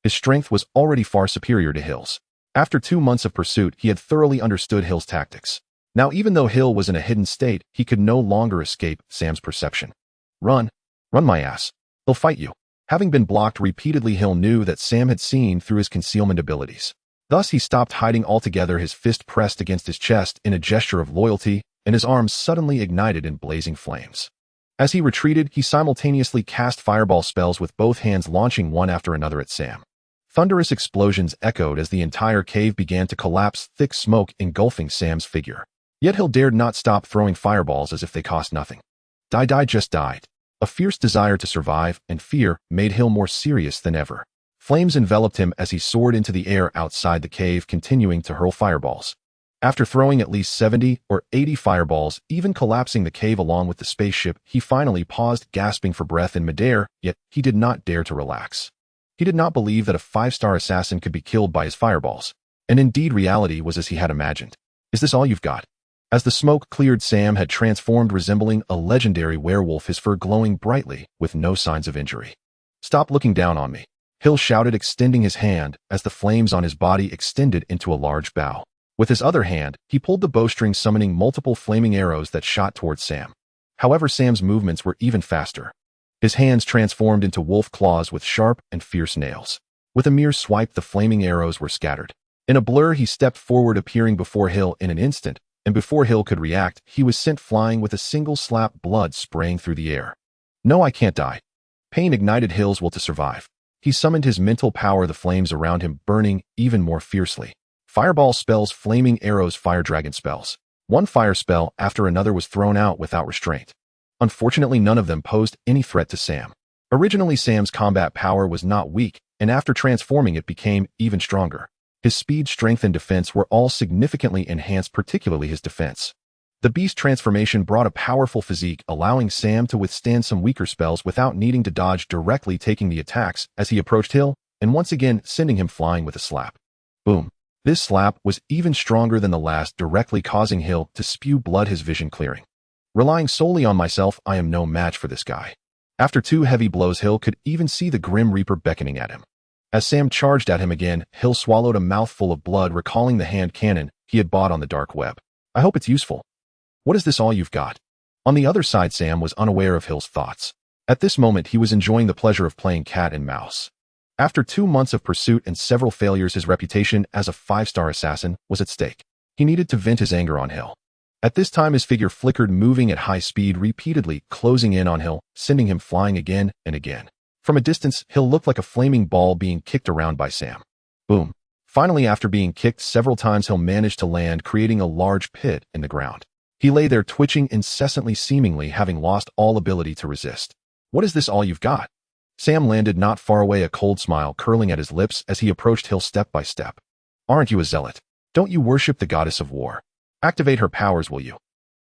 Speaker 1: His strength was already far superior to Hill's. After 2 months of pursuit, he had thoroughly understood Hill's tactics. Now, even though Hill was in a hidden state, he could no longer escape Sam's perception. Run. Run, my ass. He'll fight you. Having been blocked repeatedly, Hill knew that Sam had seen through his concealment abilities. Thus, he stopped hiding altogether, his fist pressed against his chest in a gesture of loyalty, and his arms suddenly ignited in blazing flames. As he retreated, he simultaneously cast fireball spells with both hands, launching one after another at Sam. Thunderous explosions echoed as the entire cave began to collapse, thick smoke engulfing Sam's figure. Yet Hill dared not stop throwing fireballs as if they cost nothing. Die, just died. A fierce desire to survive and fear made Hill more serious than ever. Flames enveloped him as he soared into the air outside the cave, continuing to hurl fireballs. After throwing at least 70 or 80 fireballs, even collapsing the cave along with the spaceship, he finally paused, gasping for breath in midair, yet he did not dare to relax. He did not believe that a 5-star assassin could be killed by his fireballs. And indeed, reality was as he had imagined. Is this all you've got? As the smoke cleared, Sam had transformed, resembling a legendary werewolf, his fur glowing brightly, with no signs of injury. Stop looking down on me, Hill shouted, extending his hand as the flames on his body extended into a large bow. With his other hand, he pulled the bowstring, summoning multiple flaming arrows that shot towards Sam. However, Sam's movements were even faster. His hands transformed into wolf claws with sharp and fierce nails. With a mere swipe, the flaming arrows were scattered. In a blur, he stepped forward, appearing before Hill in an instant, and before Hill could react, he was sent flying with a single slap, blood spraying through the air. No, I can't die. Pain ignited Hill's will to survive. He summoned his mental power, the flames around him burning even more fiercely. Fireball spells, flaming arrows, fire dragon spells. One fire spell after another was thrown out without restraint. Unfortunately, none of them posed any threat to Sam. Originally, Sam's combat power was not weak, and after transforming it became even stronger. His speed, strength, and defense were all significantly enhanced, particularly his defense. The beast transformation brought a powerful physique, allowing Sam to withstand some weaker spells without needing to dodge, directly taking the attacks as he approached Hill, and once again sending him flying with a slap. Boom. This slap was even stronger than the last, directly causing Hill to spew blood, his vision clearing. Relying solely on myself, I am no match for this guy. After 2 heavy blows, Hill could even see the Grim Reaper beckoning at him. As Sam charged at him again, Hill swallowed a mouthful of blood, recalling the hand cannon he had bought on the dark web. I hope it's useful. What is this all you've got? On the other side, Sam was unaware of Hill's thoughts. At this moment, he was enjoying the pleasure of playing cat and mouse. After 2 months of pursuit and several failures, his reputation as a 5-star assassin was at stake. He needed to vent his anger on Hill. At this time, his figure flickered, moving at high speed, repeatedly closing in on Hill, sending him flying again and again. From a distance, Hill looked like a flaming ball being kicked around by Sam. Boom. Finally, after being kicked several times, Hill managed to land, creating a large pit in the ground. He lay there, twitching incessantly, seemingly having lost all ability to resist. What is this all you've got? Sam landed not far away, a cold smile curling at his lips as he approached Hill step by step. Aren't you a zealot? Don't you worship the goddess of war? Activate her powers, will you?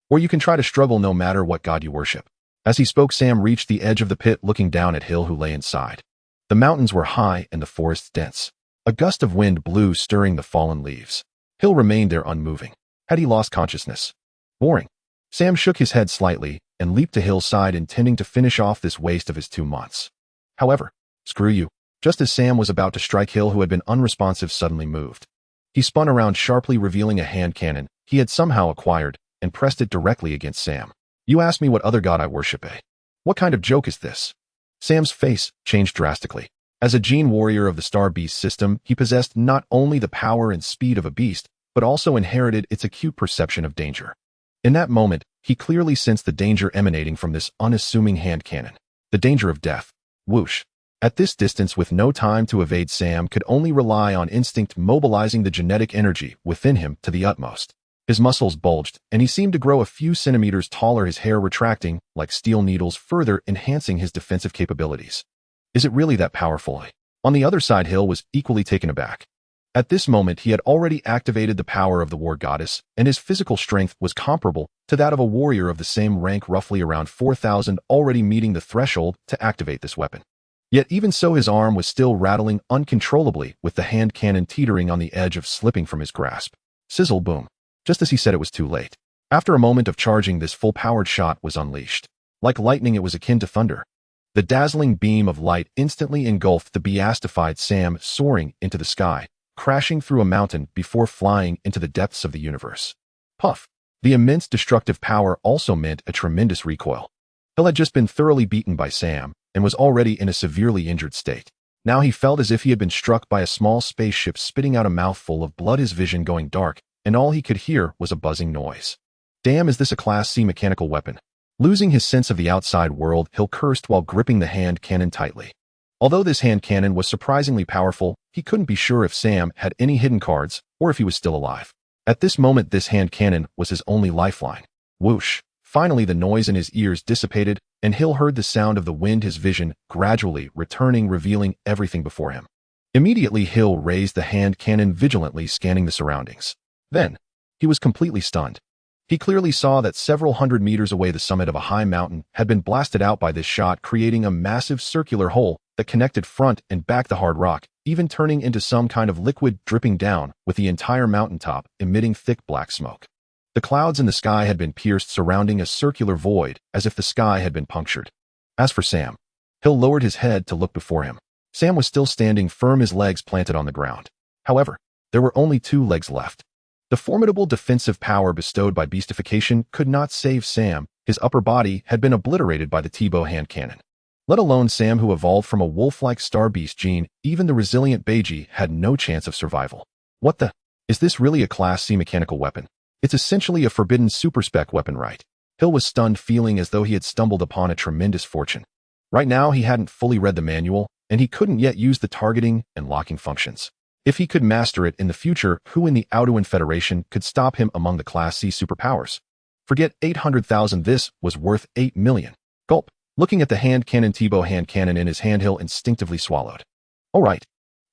Speaker 1: Or you can try to struggle no matter what god you worship. As he spoke, Sam reached the edge of the pit, looking down at Hill, who lay inside. The mountains were high and the forests dense. A gust of wind blew, stirring the fallen leaves. Hill remained there unmoving. Had he lost consciousness? Boring. Sam shook his head slightly and leaped to Hill's side, intending to finish off this waste of his 2 months. However, screw you. Just as Sam was about to strike, Hill, who had been unresponsive, suddenly moved. He spun around sharply, revealing a hand cannon he had somehow acquired, and pressed it directly against Sam. You asked me what other god I worship, eh? What kind of joke is this? Sam's face changed drastically. As a gene warrior of the Star Beast system, he possessed not only the power and speed of a beast, but also inherited its acute perception of danger. In that moment, he clearly sensed the danger emanating from this unassuming hand cannon. The danger of death. Whoosh. At this distance, with no time to evade, Sam could only rely on instinct, mobilizing the genetic energy within him to the utmost. His muscles bulged, and he seemed to grow a few centimeters taller, his hair retracting like steel needles, further enhancing his defensive capabilities. Is it really that powerful? On the other side, Hill was equally taken aback. At this moment, he had already activated the power of the war goddess, and his physical strength was comparable to that of a warrior of the same rank, roughly around 4,000, already meeting the threshold to activate this weapon. Yet even so, his arm was still rattling uncontrollably, with the hand cannon teetering on the edge of slipping from his grasp. Sizzle, boom. Just as he said, it was too late. After a moment of charging, this full-powered shot was unleashed. Like lightning, it was akin to thunder. The dazzling beam of light instantly engulfed the beastified Sam, soaring into the sky, crashing through a mountain before flying into the depths of the universe. Puff! The immense destructive power also meant a tremendous recoil. Hill had just been thoroughly beaten by Sam, and was already in a severely injured state. Now he felt as if he had been struck by a small spaceship, spitting out a mouthful of blood, his vision going dark, and all he could hear was a buzzing noise. Damn, is this a Class C mechanical weapon? Losing his sense of the outside world, Hill cursed while gripping the hand cannon tightly. Although this hand cannon was surprisingly powerful, he couldn't be sure if Sam had any hidden cards, or if he was still alive. At this moment, this hand cannon was his only lifeline. Whoosh! Finally, the noise in his ears dissipated, and Hill heard the sound of the wind, his vision gradually returning, revealing everything before him. Immediately, Hill raised the hand cannon, vigilantly scanning the surroundings. Then, he was completely stunned. He clearly saw that several hundred meters away, the summit of a high mountain had been blasted out by this shot, creating a massive circular hole that connected front and back the hard rock, even turning into some kind of liquid dripping down, with the entire mountaintop emitting thick black smoke. The clouds in the sky had been pierced, surrounding a circular void, as if the sky had been punctured. As for Sam, Hill lowered his head to look before him. Sam was still standing firm, his legs planted on the ground. However, there were only 2 legs left. The formidable defensive power bestowed by beastification could not save Sam. His upper body had been obliterated by the T-bow hand cannon. Let alone Sam, who evolved from a wolf-like star beast gene, even the resilient Beiji had no chance of survival. What the? Is this really a Class C mechanical weapon? It's essentially a forbidden super-spec weapon, right? Hill was stunned, feeling as though he had stumbled upon a tremendous fortune. Right now, he hadn't fully read the manual, and he couldn't yet use the targeting and locking functions. If he could master it in the future, who in the Auduan Federation could stop him among the Class C superpowers? Forget 800,000, this was worth 8 million. Gulp. Looking at the hand cannon, T-bow hand cannon in his hand, Hill instinctively swallowed. All right.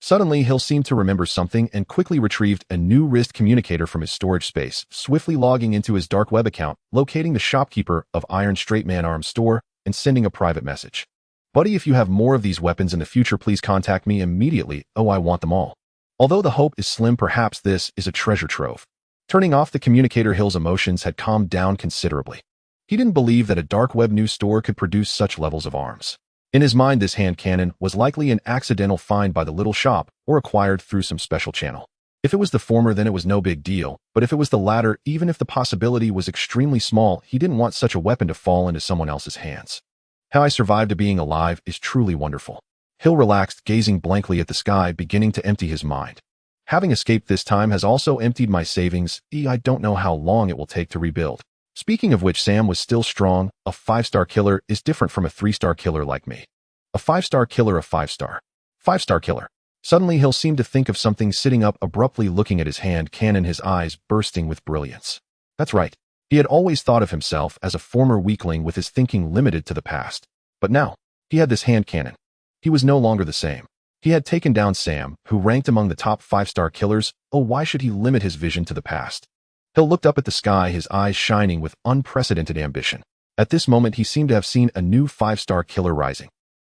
Speaker 1: Suddenly, Hill seemed to remember something and quickly retrieved a new wrist communicator from his storage space, swiftly logging into his dark web account, locating the shopkeeper of Iron Straight Man Arms store, and sending a private message. Buddy, if you have more of these weapons in the future, please contact me immediately. Oh, I want them all. Although the hope is slim, perhaps this is a treasure trove. Turning off the communicator, Hill's emotions had calmed down considerably. He didn't believe that a dark web news store could produce such levels of arms. In his mind, this hand cannon was likely an accidental find by the little shop, or acquired through some special channel. If it was the former, then it was no big deal, but if it was the latter, even if the possibility was extremely small, he didn't want such a weapon to fall into someone else's hands. How I survived to being alive is truly wonderful. Hill relaxed, gazing blankly at the sky, beginning to empty his mind. Having escaped this time has also emptied my savings. I don't know how long it will take to rebuild. Speaking of which, Sam was still strong. A 5-star killer is different from a 3-star killer like me. A 5-star killer, a 5-star. 5-star killer. Suddenly, Hill seemed to think of something, sitting up abruptly, looking at his hand cannon, his eyes bursting with brilliance. That's right. He had always thought of himself as a former weakling, with his thinking limited to the past. But now, he had this hand cannon. He was no longer the same. He had taken down Sam, who ranked among the top 5-star killers. Oh, why should he limit his vision to the past? Hill looked up at the sky, his eyes shining with unprecedented ambition. At this moment, he seemed to have seen a new 5-star killer rising.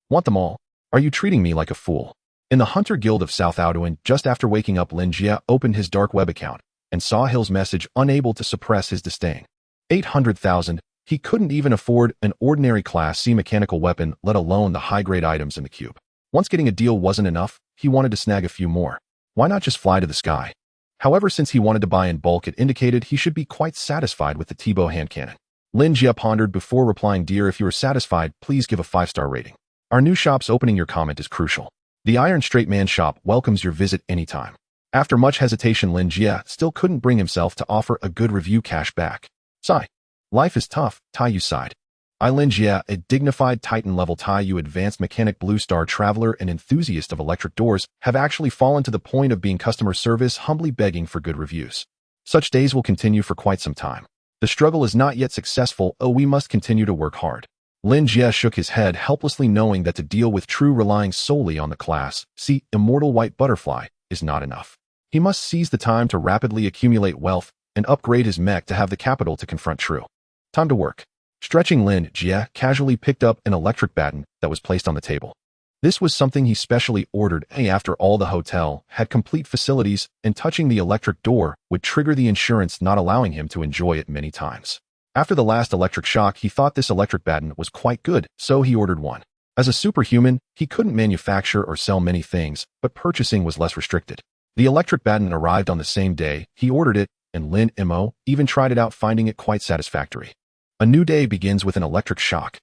Speaker 1: Want them all? Are you treating me like a fool? In the Hunter Guild of South Auduan, just after waking up, Lin Jie opened his dark web account and saw Hill's message, unable to suppress his disdain. 800,000. He couldn't even afford an ordinary Class C mechanical weapon, let alone the high-grade items in the cube. Once getting a deal wasn't enough, he wanted to snag a few more. Why not just fly to the sky? However, since he wanted to buy in bulk, it indicated he should be quite satisfied with the T-bow hand cannon. Lin Jie pondered before replying, "Dear, if you are satisfied, please give a 5-star rating. Our new shop's opening. Your comment is crucial. The Iron Straight Man shop welcomes your visit anytime." After much hesitation, Lin Jie still couldn't bring himself to offer a good review cash back. Sigh. Life is tough, Taiyu sighed. Lin Jie, a dignified Titan-level Taiyu advanced mechanic, blue star traveler and enthusiast of electric doors, have actually fallen to the point of being customer service, humbly begging for good reviews. Such days will continue for quite some time. The struggle is not yet successful, we must continue to work hard. Lin Jie shook his head helplessly, knowing that to deal with True relying solely on the Class C immortal white butterfly is not enough. He must seize the time to rapidly accumulate wealth and upgrade his mech to have the capital to confront True. Time to work. Stretching, Lin Jie casually picked up an electric baton that was placed on the table. This was something he specially ordered after all the hotel had complete facilities, and touching the electric door would trigger the insurance, not allowing him to enjoy it many times. After the last electric shock, he thought this electric baton was quite good, so he ordered one. As a superhuman, he couldn't manufacture or sell many things, but purchasing was less restricted. The electric baton arrived on the same day he ordered it, and Lin Mo even tried it out, finding it quite satisfactory. A new day begins with an electric shock.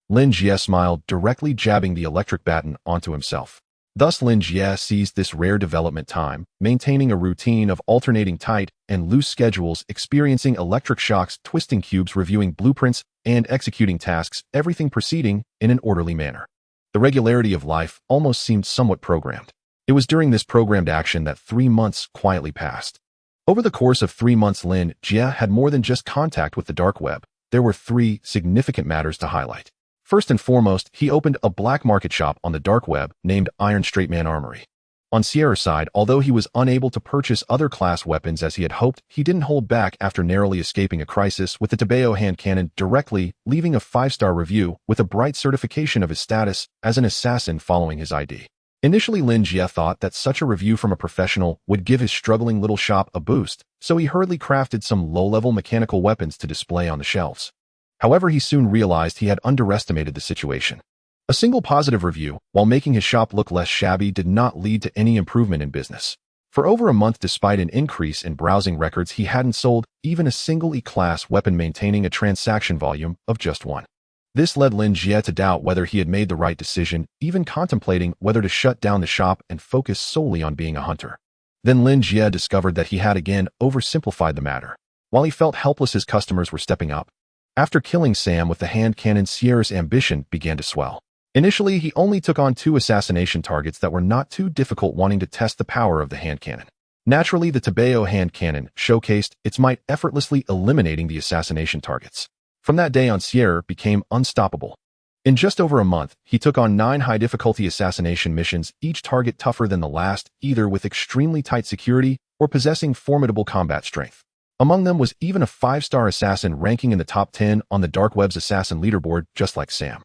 Speaker 1: Lin Jie smiled, directly jabbing the electric baton onto himself. Thus Lin Jie seized this rare development time, maintaining a routine of alternating tight and loose schedules, experiencing electric shocks, twisting cubes, reviewing blueprints, and executing tasks, everything proceeding in an orderly manner. The regularity of life almost seemed somewhat programmed. It was during this programmed action that 3 months quietly passed. Over the course of 3 months, Lin Jie had more than just contact with the dark web. There were 3 significant matters to highlight. First and foremost, he opened a black market shop on the dark web named Iron Straight Man Armory. On Sierra's side, although he was unable to purchase other class weapons as he had hoped, he didn't hold back after narrowly escaping a crisis with the T-bow hand cannon, directly leaving a 5-star review with a bright certification of his status as an assassin following his ID. Initially, Lin Jie thought that such a review from a professional would give his struggling little shop a boost, so he hurriedly crafted some low-level mechanical weapons to display on the shelves. However, he soon realized he had underestimated the situation. A single positive review, while making his shop look less shabby, did not lead to any improvement in business. For over a month, despite an increase in browsing records, he hadn't sold even a single E-class weapon, maintaining a transaction volume of just 1. This led Lin Jie to doubt whether he had made the right decision, even contemplating whether to shut down the shop and focus solely on being a hunter. Then Lin Jie discovered that he had again oversimplified the matter. While he felt helpless, his customers were stepping up. After killing Sam with the hand cannon, Sierra's ambition began to swell. Initially, he only took on 2 assassination targets that were not too difficult, wanting to test the power of the hand cannon. Naturally, the T-bow hand cannon showcased its might, effortlessly eliminating the assassination targets. From that day on, Sierra became unstoppable. In just over a month, he took on 9 high-difficulty assassination missions, each target tougher than the last, either with extremely tight security or possessing formidable combat strength. Among them was even a 5-star assassin ranking in the top 10 on the dark web's assassin leaderboard, just like Sam.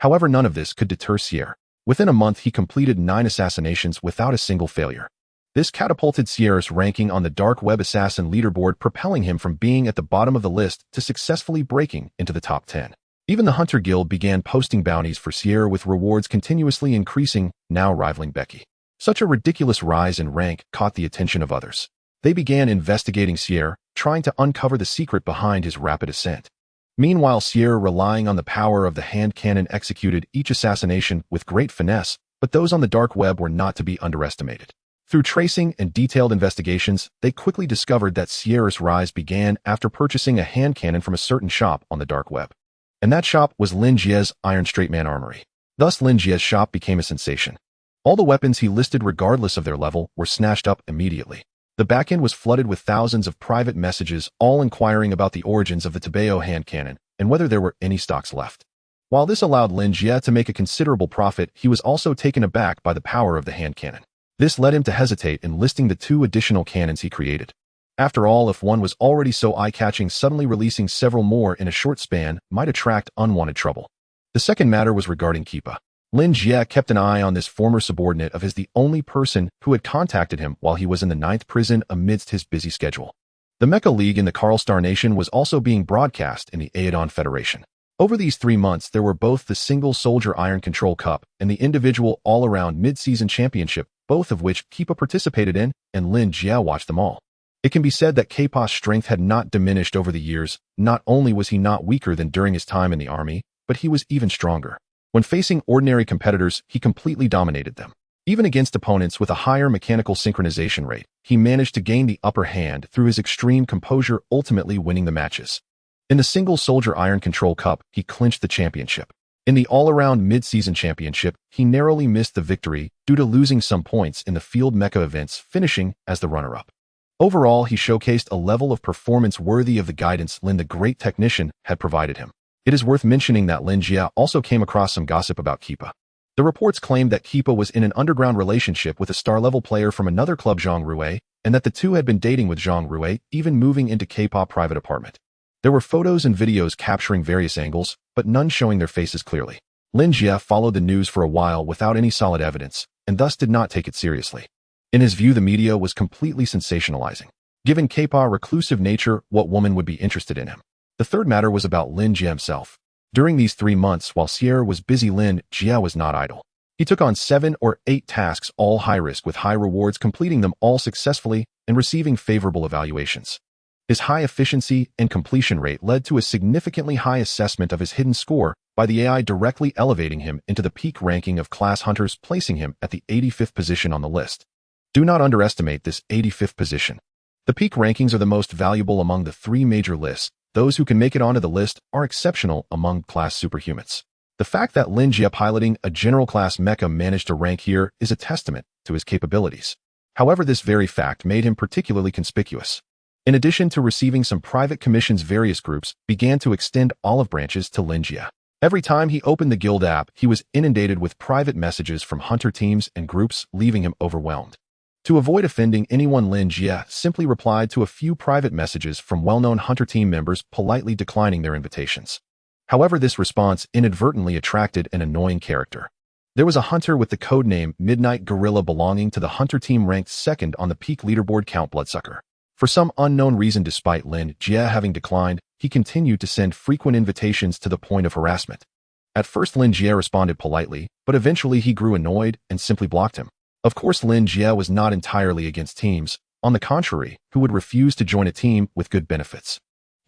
Speaker 1: However, none of this could deter Sierra. Within a month, he completed 9 assassinations without a single failure. This catapulted Sierra's ranking on the dark web assassin leaderboard, propelling him from being at the bottom of the list to successfully breaking into the top 10. Even the Hunter Guild began posting bounties for Sierra, with rewards continuously increasing, now rivaling Becky. Such a ridiculous rise in rank caught the attention of others. They began investigating Sierra, trying to uncover the secret behind his rapid ascent. Meanwhile, Sierra, relying on the power of the hand cannon, executed each assassination with great finesse, but those on the dark web were not to be underestimated. Through tracing and detailed investigations, they quickly discovered that Sierra's rise began after purchasing a hand cannon from a certain shop on the dark web. And that shop was Lin Jie's Iron Straight Man Armory. Thus, Lin Jie's shop became a sensation. All the weapons he listed, regardless of their level, were snatched up immediately. The backend was flooded with thousands of private messages, all inquiring about the origins of the T-bow hand cannon and whether there were any stocks left. While this allowed Lin Jie to make a considerable profit, he was also taken aback by the power of the hand cannon. This led him to hesitate in listing the 2 additional cannons he created. After all, if one was already so eye-catching, suddenly releasing several more in a short span might attract unwanted trouble. The second matter was regarding Keepa. Lin Jie kept an eye on this former subordinate of his, the only person who had contacted him while he was in the 9th prison amidst his busy schedule. The Mecha League in the Karl Star Nation was also being broadcast in the Aeon Federation. Over these 3 months, there were both the single Soldier Iron Control Cup and the individual all-around mid-season championship, both of which Kippa participated in, and Lin Jie watched them all. It can be said that Kippa's strength had not diminished over the years. Not only was he not weaker than during his time in the army, but he was even stronger. When facing ordinary competitors, he completely dominated them. Even against opponents with a higher mechanical synchronization rate, he managed to gain the upper hand through his extreme composure, ultimately winning the matches. In the single Soldier Iron Control Cup, he clinched the championship. In the all-around mid-season championship, he narrowly missed the victory due to losing some points in the field mecha events, finishing as the runner-up. Overall, he showcased a level of performance worthy of the guidance Lin the Great Technician had provided him. It is worth mentioning that Lin Jie also came across some gossip about Kippa. The reports claimed that Kippa was in an underground relationship with a star-level player from another club, Zhang Rui, and that the two had been dating with Zhang Rui, even moving into Kippa's private apartment. There were photos and videos capturing various angles, but none showing their faces clearly. Lin Jie followed the news for a while without any solid evidence, and thus did not take it seriously. In his view, the media was completely sensationalizing. Given Kippa's reclusive nature, what woman would be interested in him? The third matter was about Lin Jie himself. During these 3 months, while Sierra was busy, Lin Jie was not idle. He took on 7 or 8 tasks, all high risk with high rewards, completing them all successfully and receiving favorable evaluations. His high efficiency and completion rate led to a significantly high assessment of his hidden score by the AI, directly elevating him into the peak ranking of class hunters, placing him at the 85th position on the list. Do not underestimate this 85th position. The peak rankings are the most valuable among the 3 major lists. Those who can make it onto the list are exceptional among class superhumans. The fact that Lin Jie, piloting a general class mecha, managed to rank here is a testament to his capabilities. However, this very fact made him particularly conspicuous. In addition to receiving some private commissions, various groups began to extend olive branches to Lin Jie. Every time he opened the guild app, he was inundated with private messages from hunter teams and groups, leaving him overwhelmed. To avoid offending anyone, Lin Jie simply replied to a few private messages from well-known hunter team members, politely declining their invitations. However, this response inadvertently attracted an annoying character. There was a hunter with the codename Midnight Gorilla belonging to the hunter team, ranked 2nd on the peak leaderboard, Count Bloodsucker. For some unknown reason, despite Lin Jie having declined, he continued to send frequent invitations to the point of harassment. At first, Lin Jie responded politely, but eventually he grew annoyed and simply blocked him. Of course, Lin Jie was not entirely against teams, on the contrary, who would refuse to join a team with good benefits.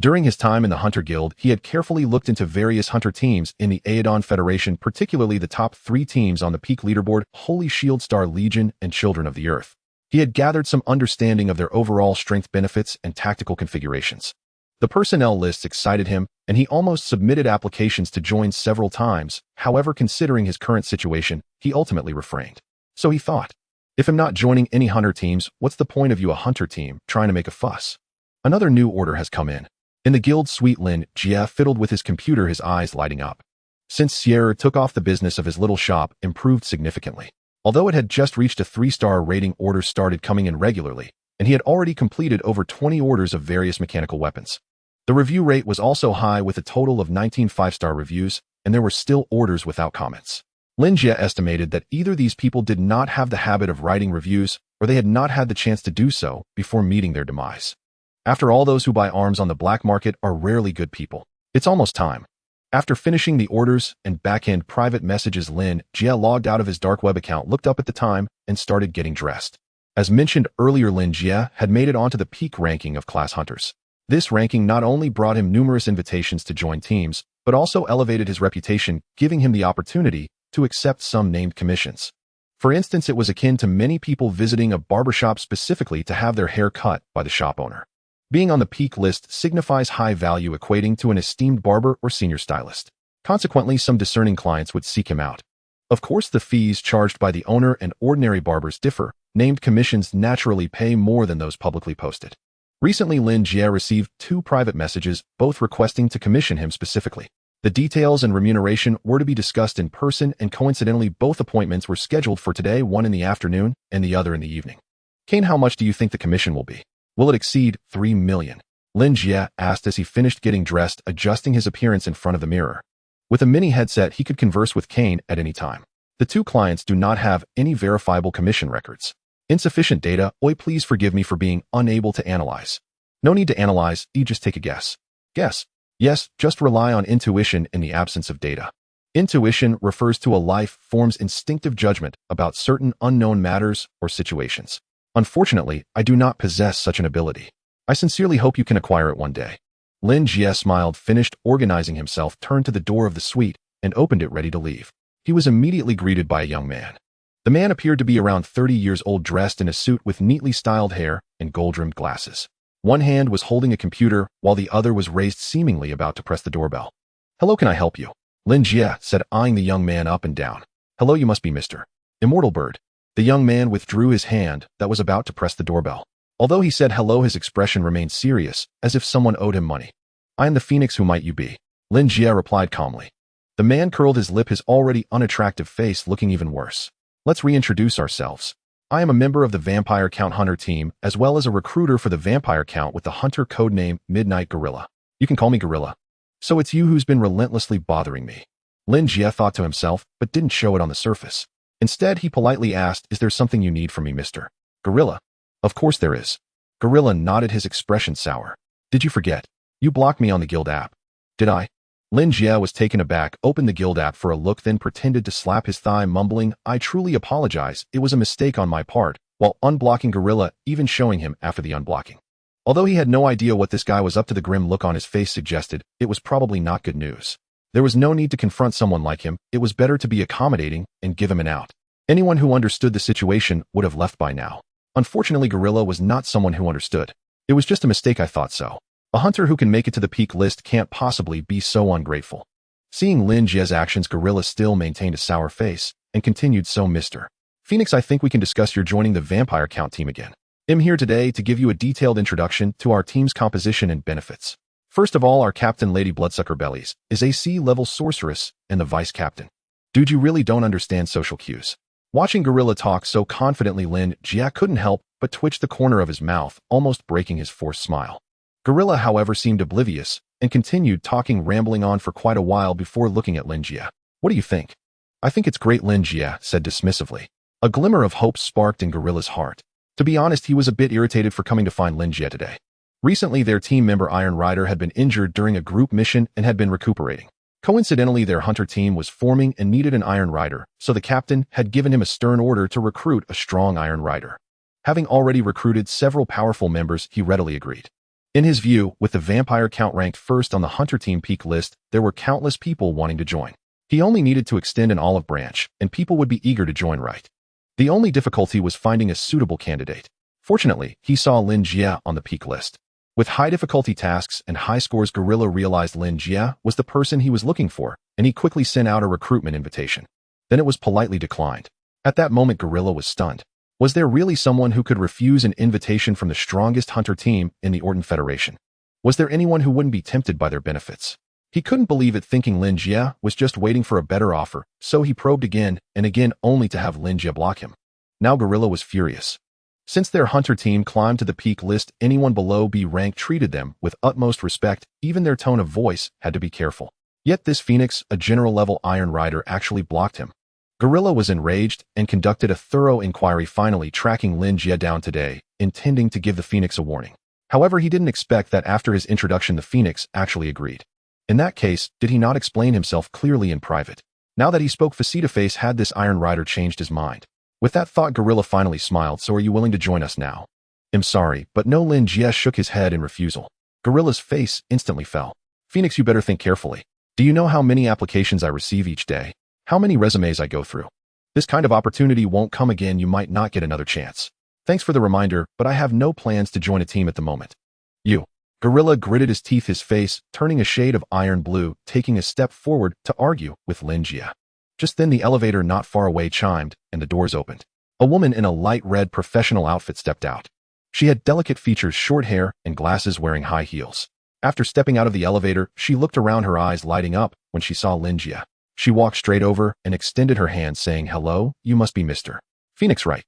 Speaker 1: During his time in the Hunter Guild, he had carefully looked into various hunter teams in the Aeon Federation, particularly the top 3 teams on the peak leaderboard, Holy Shield, Star Legion, and Children of the Earth. He had gathered some understanding of their overall strength benefits and tactical configurations. The personnel lists excited him, and he almost submitted applications to join several times. However, considering his current situation, he ultimately refrained. So he thought, if I'm not joining any hunter teams, what's the point of you a hunter team trying to make a fuss? Another new order has come in. In the guild suite, Lin Jie fiddled with his computer, his eyes lighting up. Since Sierra took off, the business of his little shop improved significantly. Although it had just reached a 3-star rating, orders started coming in regularly, and he had already completed over 20 orders of various mechanical weapons. The review rate was also high, with a total of 19 5-star reviews, and there were still orders without comments. Lin Jie estimated that either these people did not have the habit of writing reviews, or they had not had the chance to do so before meeting their demise. After all, those who buy arms on the black market are rarely good people. It's almost time. After finishing the orders and back-end private messages, Lin Jie logged out of his dark web account, looked up at the time, and started getting dressed. As mentioned earlier, Lin Jie had made it onto the peak ranking of class hunters. This ranking not only brought him numerous invitations to join teams, but also elevated his reputation, giving him the opportunity to accept some named commissions. For instance, it was akin to many people visiting a barbershop specifically to have their hair cut by the shop owner. Being on the peak list signifies high value, equating to an esteemed barber or senior stylist. Consequently, some discerning clients would seek him out. Of course, the fees charged by the owner and ordinary barbers differ. Named commissions naturally pay more than those publicly posted. Recently, Lin Jie received 2 private messages, both requesting to commission him specifically. The details and remuneration were to be discussed in person, and coincidentally, both appointments were scheduled for today, one in the afternoon and the other in the evening. Kane, how much do you think the commission will be? Will it exceed 3 million? Lin Jie asked as he finished getting dressed, adjusting his appearance in front of the mirror. With a mini headset, he could converse with Kane at any time. The 2 clients do not have any verifiable commission records. Insufficient data. Oi, please forgive me for being unable to analyze. No need to analyze, you just take a guess. Guess. Yes, just rely on intuition in the absence of data. Intuition refers to a life form's instinctive judgment about certain unknown matters or situations. Unfortunately, I do not possess such an ability. I sincerely hope you can acquire it one day. Lin Jie smiled, finished organizing himself, turned to the door of the suite, and opened it ready to leave. He was immediately greeted by a young man. The man appeared to be around 30 years old, dressed in a suit with neatly styled hair and gold-rimmed glasses. One hand was holding a computer, while the other was raised, seemingly about to press the doorbell. "Hello, can I help you?" Lin Jie said, eyeing the young man up and down. "Hello, you must be Mr. Immortal Bird." The young man withdrew his hand that was about to press the doorbell. Although he said hello, his expression remained serious, as if someone owed him money. "I am the Phoenix, who might you be?" Lin Jie replied calmly. The man curled his lip, his already unattractive face looking even worse. "Let's reintroduce ourselves. I am a member of the Vampire Count Hunter team, as well as a recruiter for the Vampire Count with the Hunter codename Midnight Gorilla. You can call me Gorilla. So it's you who's been relentlessly bothering me." Lin Jie thought to himself, but didn't show it on the surface. Instead, he politely asked, "Is there something you need from me, Mr. Gorilla?" "Of course there is." Gorilla nodded, his expression sour. "Did you forget? You blocked me on the guild app." "Did I?" Lin Jie was taken aback, opened the guild app for a look, then pretended to slap his thigh, mumbling, "I truly apologize, it was a mistake on my part," while unblocking Gorilla, even showing him after the unblocking. Although he had no idea what this guy was up to, the grim look on his face suggested it was probably not good news. There was no need to confront someone like him. It was better to be accommodating and give him an out. Anyone who understood the situation would have left by now. Unfortunately, Gorilla was not someone who understood. "It was just a mistake, I thought so. A hunter who can make it to the peak list can't possibly be so ungrateful." Seeing Lin Jie's actions, Gorilla still maintained a sour face and continued, "So Mr. Phoenix, I think we can discuss your joining the Vampire Count team again. I'm here today to give you a detailed introduction to our team's composition and benefits. First of all, our captain, Lady Bloodsucker Bellies, is a C-level sorceress and the vice captain. Dude, you really don't understand social cues." Watching Gorilla talk so confidently, Lin Jie couldn't help but twitch the corner of his mouth, almost breaking his forced smile. Gorilla, however, seemed oblivious and continued talking, rambling on for quite a while before looking at Lin Jie. "What do you think?" "I think it's great," Lin Jie said dismissively. A glimmer of hope sparked in Gorilla's heart. To be honest, he was a bit irritated for coming to find Lin Jie today. Recently, their team member Iron Rider had been injured during a group mission and had been recuperating. Coincidentally, their hunter team was forming and needed an Iron Rider, so the captain had given him a stern order to recruit a strong Iron Rider. Having already recruited several powerful members, he readily agreed. In his view, with the Vampire Count ranked first on the Hunter Team peak list, there were countless people wanting to join. He only needed to extend an olive branch, and people would be eager to join right. The only difficulty was finding a suitable candidate. Fortunately, he saw Lin Jie on the peak list. With high difficulty tasks and high scores, Gorilla realized Lin Jie was the person he was looking for, and he quickly sent out a recruitment invitation. Then it was politely declined. At that moment, Gorilla was stunned. Was there really someone who could refuse an invitation from the strongest hunter team in the Orton Federation? Was there anyone who wouldn't be tempted by their benefits? He couldn't believe it, thinking Lin Jie was just waiting for a better offer, so he probed again and again, only to have Lin Jie block him. Now Gorilla was furious. Since their hunter team climbed to the peak list, anyone below B rank treated them with utmost respect. Even their tone of voice had to be careful. Yet this Phoenix, a general-level Iron Rider, actually blocked him. Gorilla was enraged and conducted a thorough inquiry, finally tracking Lin Jie down today, intending to give the Phoenix a warning. However, he didn't expect that after his introduction the Phoenix actually agreed. In that case, did he not explain himself clearly in private? Now that he spoke face-to-face, had this Iron Rider changed his mind? With that thought, Gorilla finally smiled. "So are you willing to join us now?" "I'm sorry, but no." Lin Jie shook his head in refusal. Gorilla's face instantly fell. "Phoenix, you better think carefully. Do you know how many applications I receive each day? How many resumes I go through? This kind of opportunity won't come again. You might not get another chance. Thanks for the reminder, but I have no plans to join a team at the moment." "You." Gorilla gritted his teeth, his face turning a shade of iron blue, taking a step forward to argue with Lin Jie. Just then the elevator not far away chimed, and the doors opened. A woman in a light red professional outfit stepped out. She had delicate features, short hair, and glasses, wearing high heels. After stepping out of the elevator, she looked around, her eyes lighting up when she saw Lin Jie. She walked straight over and extended her hand, saying, "Hello, you must be Mr. Phoenix, right?"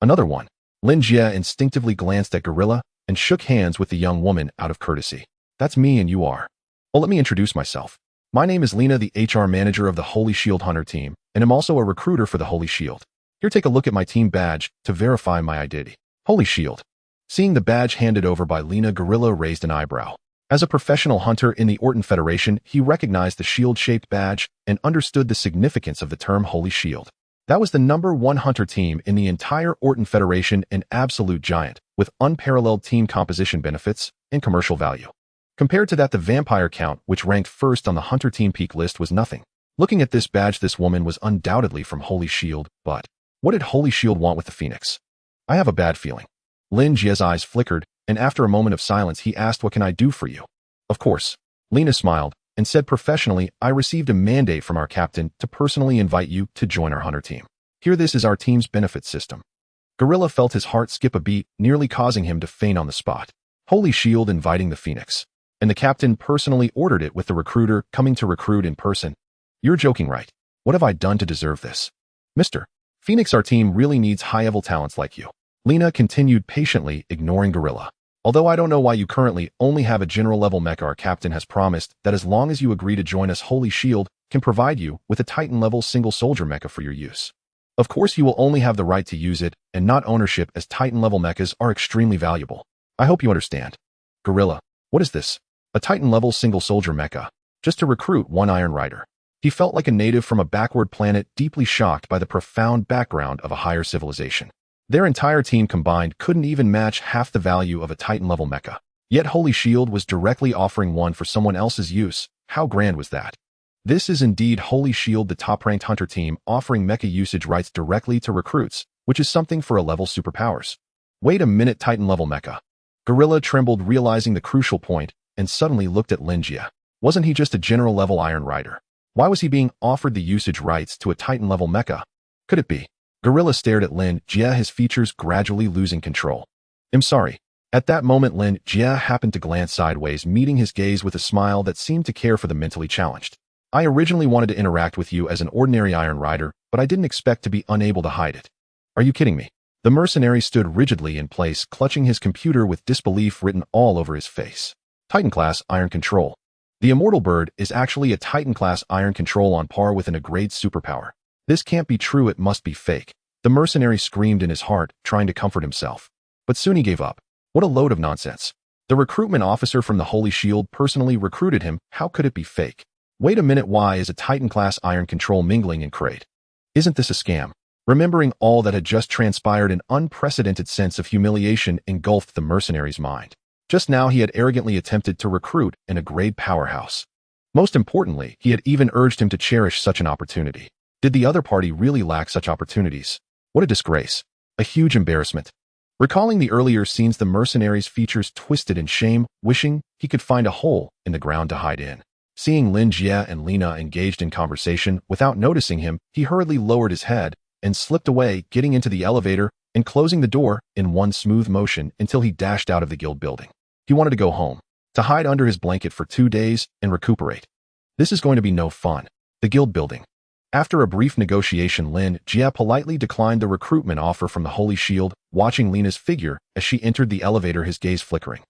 Speaker 1: "Another one." Lin Jie instinctively glanced at Gorilla and shook hands with the young woman out of courtesy. "That's me, and you are?" "Well, let me introduce myself. My name is Lena, the HR manager of the Holy Shield Hunter team, and I'm also a recruiter for the Holy Shield. Here, take a look at my team badge to verify my identity." "Holy Shield?" Seeing the badge handed over by Lina, Gorilla raised an eyebrow. As a professional hunter in the Orton Federation, he recognized the shield-shaped badge and understood the significance of the term Holy Shield. That was the #1 hunter team in the entire Orton Federation, an absolute giant, with unparalleled team composition benefits and commercial value. Compared to that, the vampire count, which ranked first on the hunter team peak list, was nothing. Looking at this badge, this woman was undoubtedly from Holy Shield, but what did Holy Shield want with the Phoenix? I have a bad feeling. Lin Jie's eyes flickered, and after a moment of silence, he asked, "What can I do for you?" Of course. Lina smiled and said professionally, "I received a mandate from our captain to personally invite you to join our hunter team. Here, this is our team's benefit system." Gorilla felt his heart skip a beat, nearly causing him to faint on the spot. Holy Shield inviting the Phoenix. And the captain personally ordered it, with the recruiter coming to recruit in person. You're joking, right? What have I done to deserve this? Mr. Phoenix, our team really needs high-level talents like you. Lina continued patiently, ignoring Gorilla. Although I don't know why you currently only have a general-level mech, our captain has promised that as long as you agree to join us, Holy Shield can provide you with a Titan-level single-soldier mecha for your use. Of course, you will only have the right to use it and not ownership, as Titan-level mechas are extremely valuable. I hope you understand. Gorilla, what is this? A Titan-level single-soldier mecha, just to recruit one Iron Rider. He felt like a native from a backward planet, deeply shocked by the profound background of a higher civilization. Their entire team combined couldn't even match half the value of a Titan-level mecha. Yet Holy Shield was directly offering one for someone else's use. How grand was that? This is indeed Holy Shield, the top-ranked hunter team, offering mecha usage rights directly to recruits, which is something for A-level superpowers. Wait a minute, Titan-level mecha. Gorilla trembled, realizing the crucial point, and suddenly looked at Lin Jie. Wasn't he just a general-level Iron Rider? Why was he being offered the usage rights to a Titan-level mecha? Could it be? Gorilla stared at Lin Jie, his features gradually losing control. I'm sorry. At that moment, Lin Jie happened to glance sideways, meeting his gaze with a smile that seemed to care for the mentally challenged. I originally wanted to interact with you as an ordinary Iron Rider, but I didn't expect to be unable to hide it. Are you kidding me? The mercenary stood rigidly in place, clutching his computer with disbelief written all over his face. Titan-class Iron Control. The immortal bird is actually a Titan-class Iron Control on par with an A-grade superpower. This can't be true, it must be fake. The mercenary screamed in his heart, trying to comfort himself. But soon he gave up. What a load of nonsense. The recruitment officer from the Holy Shield personally recruited him. How could it be fake? Wait a minute, why is a Titan-class Iron Control mingling in Crate? Isn't this a scam? Remembering all that had just transpired, an unprecedented sense of humiliation engulfed the mercenary's mind. Just now he had arrogantly attempted to recruit an A-grade powerhouse. Most importantly, he had even urged him to cherish such an opportunity. Did the other party really lack such opportunities? What a disgrace. A huge embarrassment. Recalling the earlier scenes, the mercenary's features twisted in shame, wishing he could find a hole in the ground to hide in. Seeing Lin Jie and Lina engaged in conversation without noticing him, he hurriedly lowered his head and slipped away, getting into the elevator and closing the door in one smooth motion until he dashed out of the guild building. He wanted to go home, to hide under his blanket for 2 days and recuperate. This is going to be no fun. The guild building. After a brief negotiation, Lin Jie politely declined the recruitment offer from the Holy Shield, watching Lina's figure as she entered the elevator, his gaze flickering.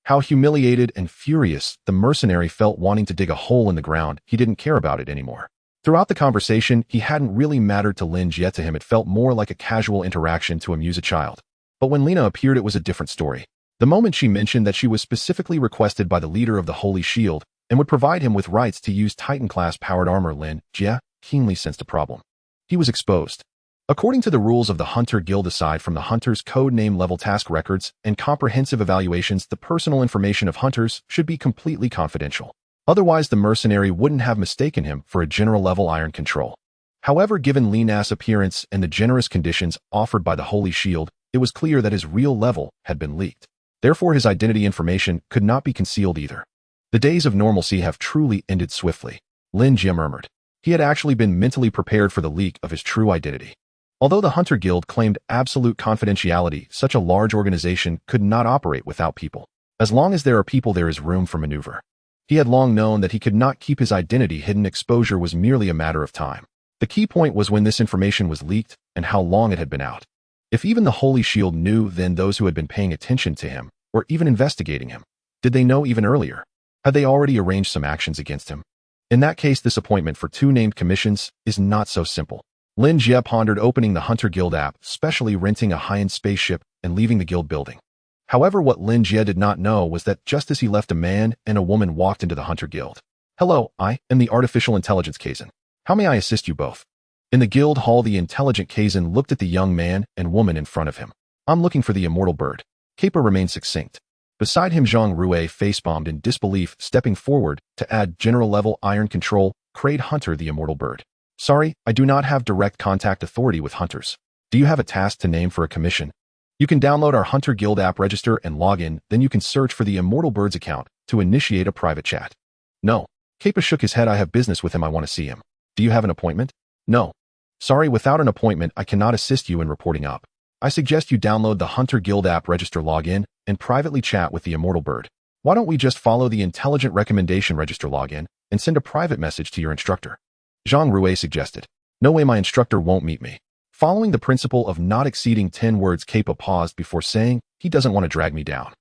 Speaker 1: How humiliated and furious the mercenary felt, wanting to dig a hole in the ground. He didn't care about it anymore. Throughout the conversation, he hadn't really mattered to Lin Jie. To him, it felt more like a casual interaction to amuse a child. But when Lina appeared, it was a different story. The moment she mentioned that she was specifically requested by the leader of the Holy Shield and would provide him with rights to use Titan-class powered armor, Lin Jie keenly sensed a problem. He was exposed. According to the rules of the Hunter Guild, aside from the Hunter's code name, level task records, and comprehensive evaluations, the personal information of hunters should be completely confidential. Otherwise, the mercenary wouldn't have mistaken him for a general-level Iron Control. However, given Lina's appearance and the generous conditions offered by the Holy Shield, it was clear that his real level had been leaked. Therefore, his identity information could not be concealed either. The days of normalcy have truly ended swiftly, Lin Jie murmured. He had actually been mentally prepared for the leak of his true identity. Although the Hunter Guild claimed absolute confidentiality, such a large organization could not operate without people. As long as there are people, there is room for maneuver. He had long known that he could not keep his identity hidden. Exposure was merely a matter of time. The key point was when this information was leaked and how long it had been out. If even the Holy Shield knew, then those who had been paying attention to him, or even investigating him, did they know even earlier? Had they already arranged some actions against him? In that case, this appointment for 2 named commissions is not so simple. Lin Jie pondered opening the Hunter Guild app, especially renting a high-end spaceship and leaving the guild building. However, what Lin Jie did not know was that just as he left, a man and a woman walked into the Hunter Guild. "Hello, I am the artificial intelligence Kaizen. How may I assist you both?" In the guild hall, the intelligent Kaizen looked at the young man and woman in front of him. "I'm looking for the immortal bird." Kappa remained succinct. Beside him, Zhang Rui facepalmed in disbelief, stepping forward to add general-level iron control. "Crade Hunter, the immortal bird. Sorry, I do not have direct contact authority with hunters. Do you have a task to name for a commission? You can download our Hunter Guild app, register, and log in, then you can search for the Immortal Bird's account to initiate a private chat." "No." Kappa shook his head. "I have business with him. I want to see him." "Do you have an appointment?" "No." "Sorry, without an appointment, I cannot assist you in reporting up. I suggest you download the Hunter Guild app, register, log in, and privately chat with the Immortal Bird. Why don't we just follow the intelligent recommendation, register, log in, and send a private message to your instructor?" Zhang Rui suggested. "No way, my instructor won't meet me." Following the principle of not exceeding 10 words, Kappa paused before saying, "He doesn't want to drag me down."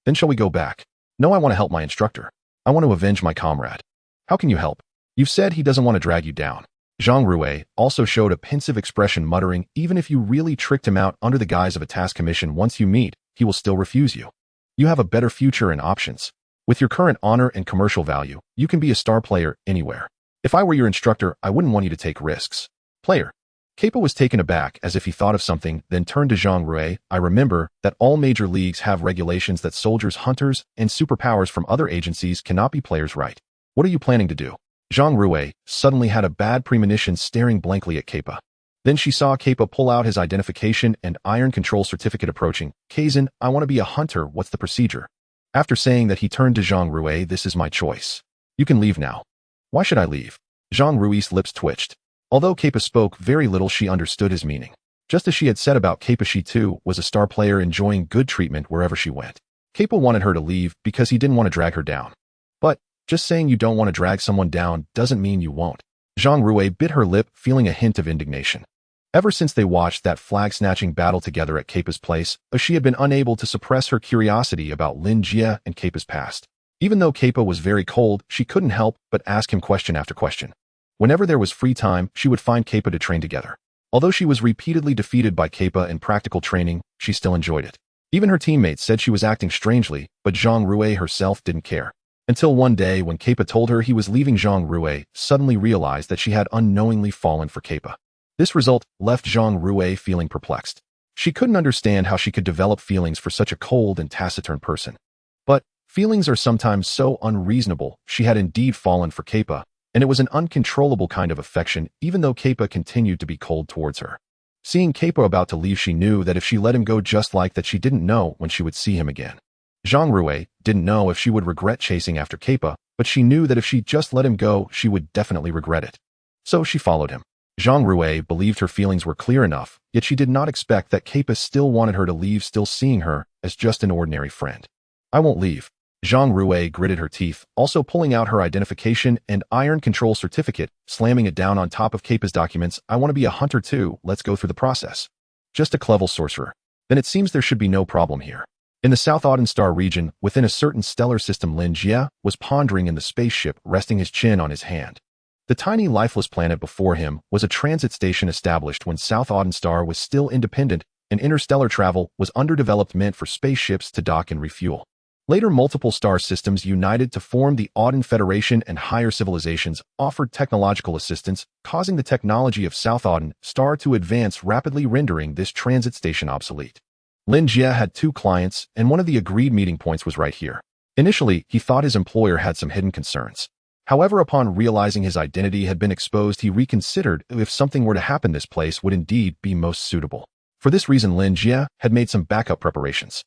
Speaker 1: "Then shall we go back?" "No, I want to help my instructor. I want to avenge my comrade." "How can you help? You've said he doesn't want to drag you down." Zhang Rui also showed a pensive expression, muttering, "Even if you really tricked him out under the guise of a task commission, once you meet, he will still refuse you. You have a better future and options. With your current honor and commercial value, you can be a star player anywhere. If I were your instructor, I wouldn't want you to take risks." "Player." Kappa was taken aback, as if he thought of something, then turned to Zhang Rui. "I remember that all major leagues have regulations that soldiers, hunters, and superpowers from other agencies cannot be players, right? What are you planning to do?" Zhang Rui suddenly had a bad premonition, staring blankly at Kappa. Then she saw Kappa pull out his identification and iron control certificate, approaching. "Kaizen, I want to be a hunter. What's the procedure?" After saying that, he turned to Zhang Rui. "This is my choice. You can leave now." "Why should I leave?" Zhang Rui's lips twitched. Although Kappa spoke very little, she understood his meaning. Just as she had said about Kappa, she too was a star player, enjoying good treatment wherever she went. Kappa wanted her to leave because he didn't want to drag her down. But just saying you don't want to drag someone down doesn't mean you won't. Zhang Rui bit her lip, feeling a hint of indignation. Ever since they watched that flag-snatching battle together at Kappa's place, she had been unable to suppress her curiosity about Lin Jie and Kappa's past. Even though Kappa was very cold, she couldn't help but ask him question after question. Whenever there was free time, she would find Kappa to train together. Although she was repeatedly defeated by Kappa in practical training, she still enjoyed it. Even her teammates said she was acting strangely, but Zhang Rui herself didn't care. Until one day, when Kappa told her he was leaving, Zhang Rui suddenly realized that she had unknowingly fallen for Kappa. This result left Zhang Rui feeling perplexed. She couldn't understand how she could develop feelings for such a cold and taciturn person. But feelings are sometimes so unreasonable. She had indeed fallen for Kappa, and it was an uncontrollable kind of affection, even though Kappa continued to be cold towards her. Seeing Kappa about to leave, she knew that if she let him go just like that, she didn't know when she would see him again. Zhang Rui didn't know if she would regret chasing after Kappa, but she knew that if she just let him go, she would definitely regret it. So she followed him. Zhang Rui believed her feelings were clear enough, yet she did not expect that Kappa still wanted her to leave, still seeing her as just an ordinary friend. "I won't leave." Zhang Rui gritted her teeth, also pulling out her identification and iron control certificate, slamming it down on top of Kappa's documents. "I want to be a hunter too. Let's go through the process." "Just a clever sorcerer. Then it seems there should be no problem here." In the South Auden Star region, within a certain stellar system, Lin Jie was pondering in the spaceship, resting his chin on his hand. The tiny lifeless planet before him was a transit station established when South Auden Star was still independent, and interstellar travel was underdeveloped, meant for spaceships to dock and refuel. Later, multiple star systems united to form the Auden Federation, and higher civilizations offered technological assistance, causing the technology of South Auden Star to advance rapidly, rendering this transit station obsolete. Lin Jie had 2 clients, and one of the agreed meeting points was right here. Initially, he thought his employer had some hidden concerns. However, upon realizing his identity had been exposed, he reconsidered. If something were to happen, this place would indeed be most suitable. For this reason, Lin Jie had made some backup preparations.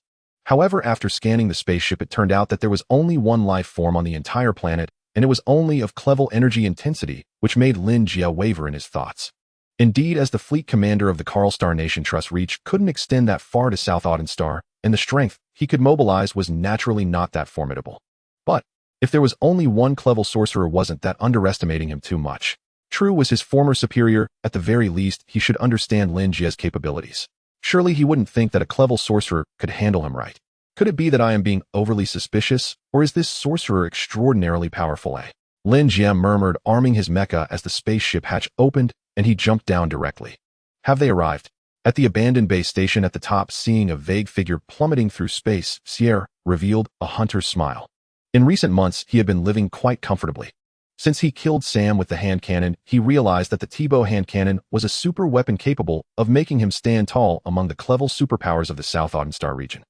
Speaker 1: However, after scanning the spaceship, it turned out that there was only one life form on the entire planet, and it was only of clever energy intensity, which made Lin Jie waver in his thoughts. Indeed, as the fleet commander of the Karl Star Nation, Trust reach couldn't extend that far to South Auden Star, and the strength he could mobilize was naturally not that formidable. But if there was only one clever sorcerer, wasn't that underestimating him too much? True was his former superior. At the very least, he should understand Lin Jie's capabilities. Surely he wouldn't think that a clever sorcerer could handle him, right? Could it be that I am being overly suspicious, or is this sorcerer extraordinarily powerful? Lin Jie murmured, arming his mecha as the spaceship hatch opened, and he jumped down directly. "Have they arrived?" At the abandoned base station at the top, seeing a vague figure plummeting through space, Sierra revealed a hunter's smile. In recent months, he had been living quite comfortably. Since he killed Sam with the hand cannon, he realized that the T-bow hand cannon was a super weapon capable of making him stand tall among the clever superpowers of the South Star region.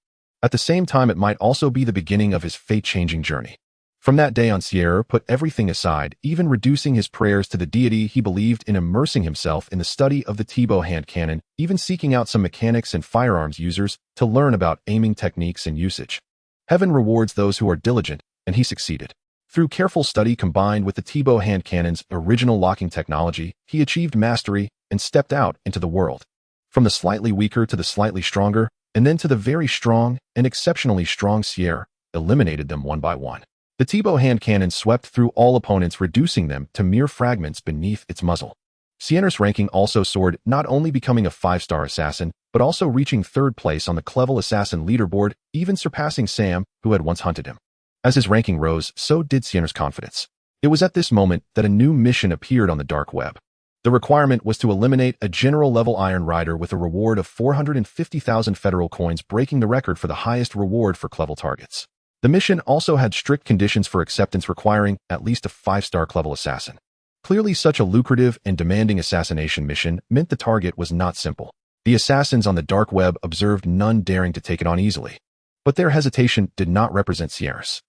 Speaker 1: At the same time, it might also be the beginning of his fate-changing journey. From that day on, Sierra put everything aside, even reducing his prayers to the deity. He believed in immersing himself in the study of the T-bow hand cannon, even seeking out some mechanics and firearms users to learn about aiming techniques and usage. Heaven rewards those who are diligent, and he succeeded. Through careful study combined with the T-bow hand cannon's original locking technology, he achieved mastery and stepped out into the world. From the slightly weaker to the slightly stronger, and then to the very strong and exceptionally strong, Sierra eliminated them one by one. The T-bow hand cannon swept through all opponents, reducing them to mere fragments beneath its muzzle. Sierra's ranking also soared, not only becoming a 5-star assassin, but also reaching 3rd place on the clever assassin leaderboard, even surpassing Sam, who had once hunted him. As his ranking rose, so did Sierra's confidence. It was at this moment that a new mission appeared on the dark web. The requirement was to eliminate a general-level Iron Rider with a reward of 450,000 federal coins, breaking the record for the highest reward for clever targets. The mission also had strict conditions for acceptance, requiring at least a 5-star clever assassin. Clearly, such a lucrative and demanding assassination mission meant the target was not simple. The assassins on the dark web observed none daring to take it on easily. But their hesitation did not represent Sierra's.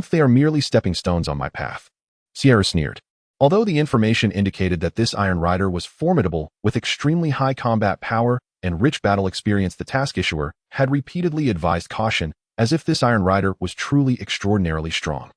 Speaker 1: They are merely stepping stones on my path. Sierra sneered. Although the information indicated that this Iron Rider was formidable, with extremely high combat power and rich battle experience, the task issuer had repeatedly advised caution, as if this Iron Rider was truly extraordinarily strong.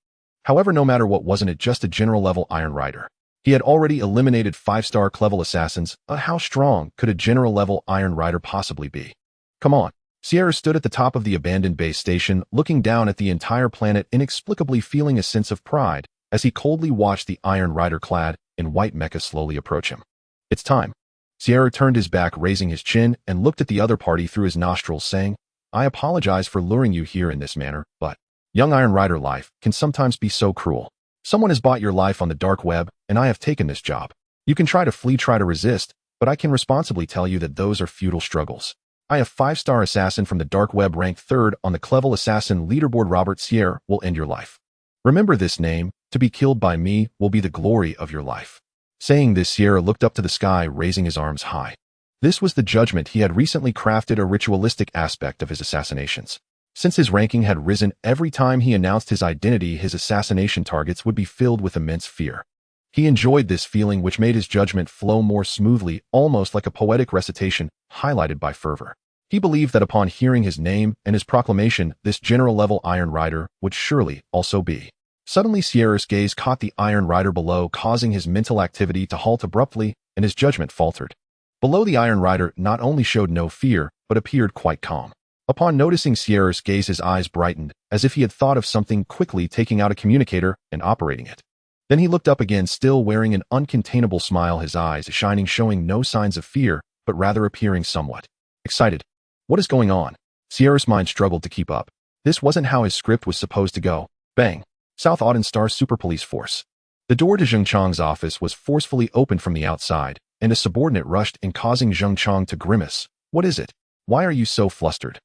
Speaker 1: However, no matter what, wasn't it just a general-level Iron Rider? He had already eliminated 5-star clever assassins. How strong could a general-level Iron Rider possibly be? Come on. Sierra stood at the top of the abandoned base station, looking down at the entire planet, inexplicably feeling a sense of pride as he coldly watched the Iron Rider clad in white mecha slowly approach him. It's time. Sierra turned his back, raising his chin, and looked at the other party through his nostrils, saying, I apologize for luring you here in this manner, but young Iron Rider life can sometimes be so cruel. Someone has bought your life on the dark web, and I have taken this job. You can try to flee, try to resist, but I can responsibly tell you that those are futile struggles. I have 5-star assassin from the dark web, ranked 3rd on the clever assassin leaderboard. Robert Sierra will end your life. Remember this name. To be killed by me will be the glory of your life. Saying this, Sierra looked up to the sky, raising his arms high. This was the judgment he had recently crafted, a ritualistic aspect of his assassinations. Since his ranking had risen, every time he announced his identity, his assassination targets would be filled with immense fear. He enjoyed this feeling, which made his judgment flow more smoothly, almost like a poetic recitation, highlighted by fervor. He believed that upon hearing his name and his proclamation, this general-level Iron Rider would surely also be. Suddenly, Sierra's gaze caught the Iron Rider below, causing his mental activity to halt abruptly, and his judgment faltered. Below, the Iron Rider not only showed no fear, but appeared quite calm. Upon noticing Sierra's gaze, his eyes brightened, as if he had thought of something, quickly taking out a communicator and operating it. Then he looked up again, still wearing an uncontainable smile, his eyes shining, showing no signs of fear, but rather appearing somewhat excited. What is going on? Sierra's mind struggled to keep up. This wasn't how his script was supposed to go. Bang! South Star Super Police Force. The door to Zheng Chang's office was forcefully opened from the outside, and a subordinate rushed in, causing Zheng Chang to grimace. What is it? Why are you so flustered?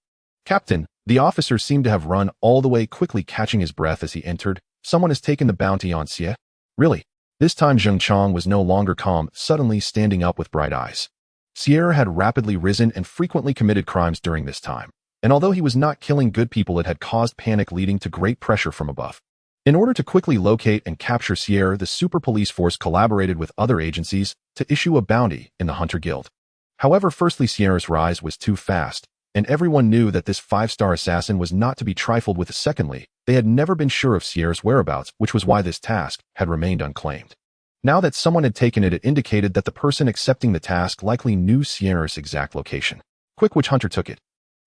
Speaker 1: Captain, the officer seemed to have run all the way, quickly catching his breath as he entered. Someone has taken the bounty on Xie. Really? This time Zheng Chang was no longer calm, suddenly standing up with bright eyes. Sierra had rapidly risen and frequently committed crimes during this time, and although he was not killing good people, it had caused panic, leading to great pressure from above. In order to quickly locate and capture Sierra, the Super Police Force collaborated with other agencies to issue a bounty in the Hunter Guild. However, firstly, Sierra's rise was too fast, and everyone knew that this 5-star assassin was not to be trifled with. Secondly, they had never been sure of Sierra's whereabouts, which was why this task had remained unclaimed. Now that someone had taken it, it indicated that the person accepting the task likely knew Sierra's exact location. Quick, which hunter took it?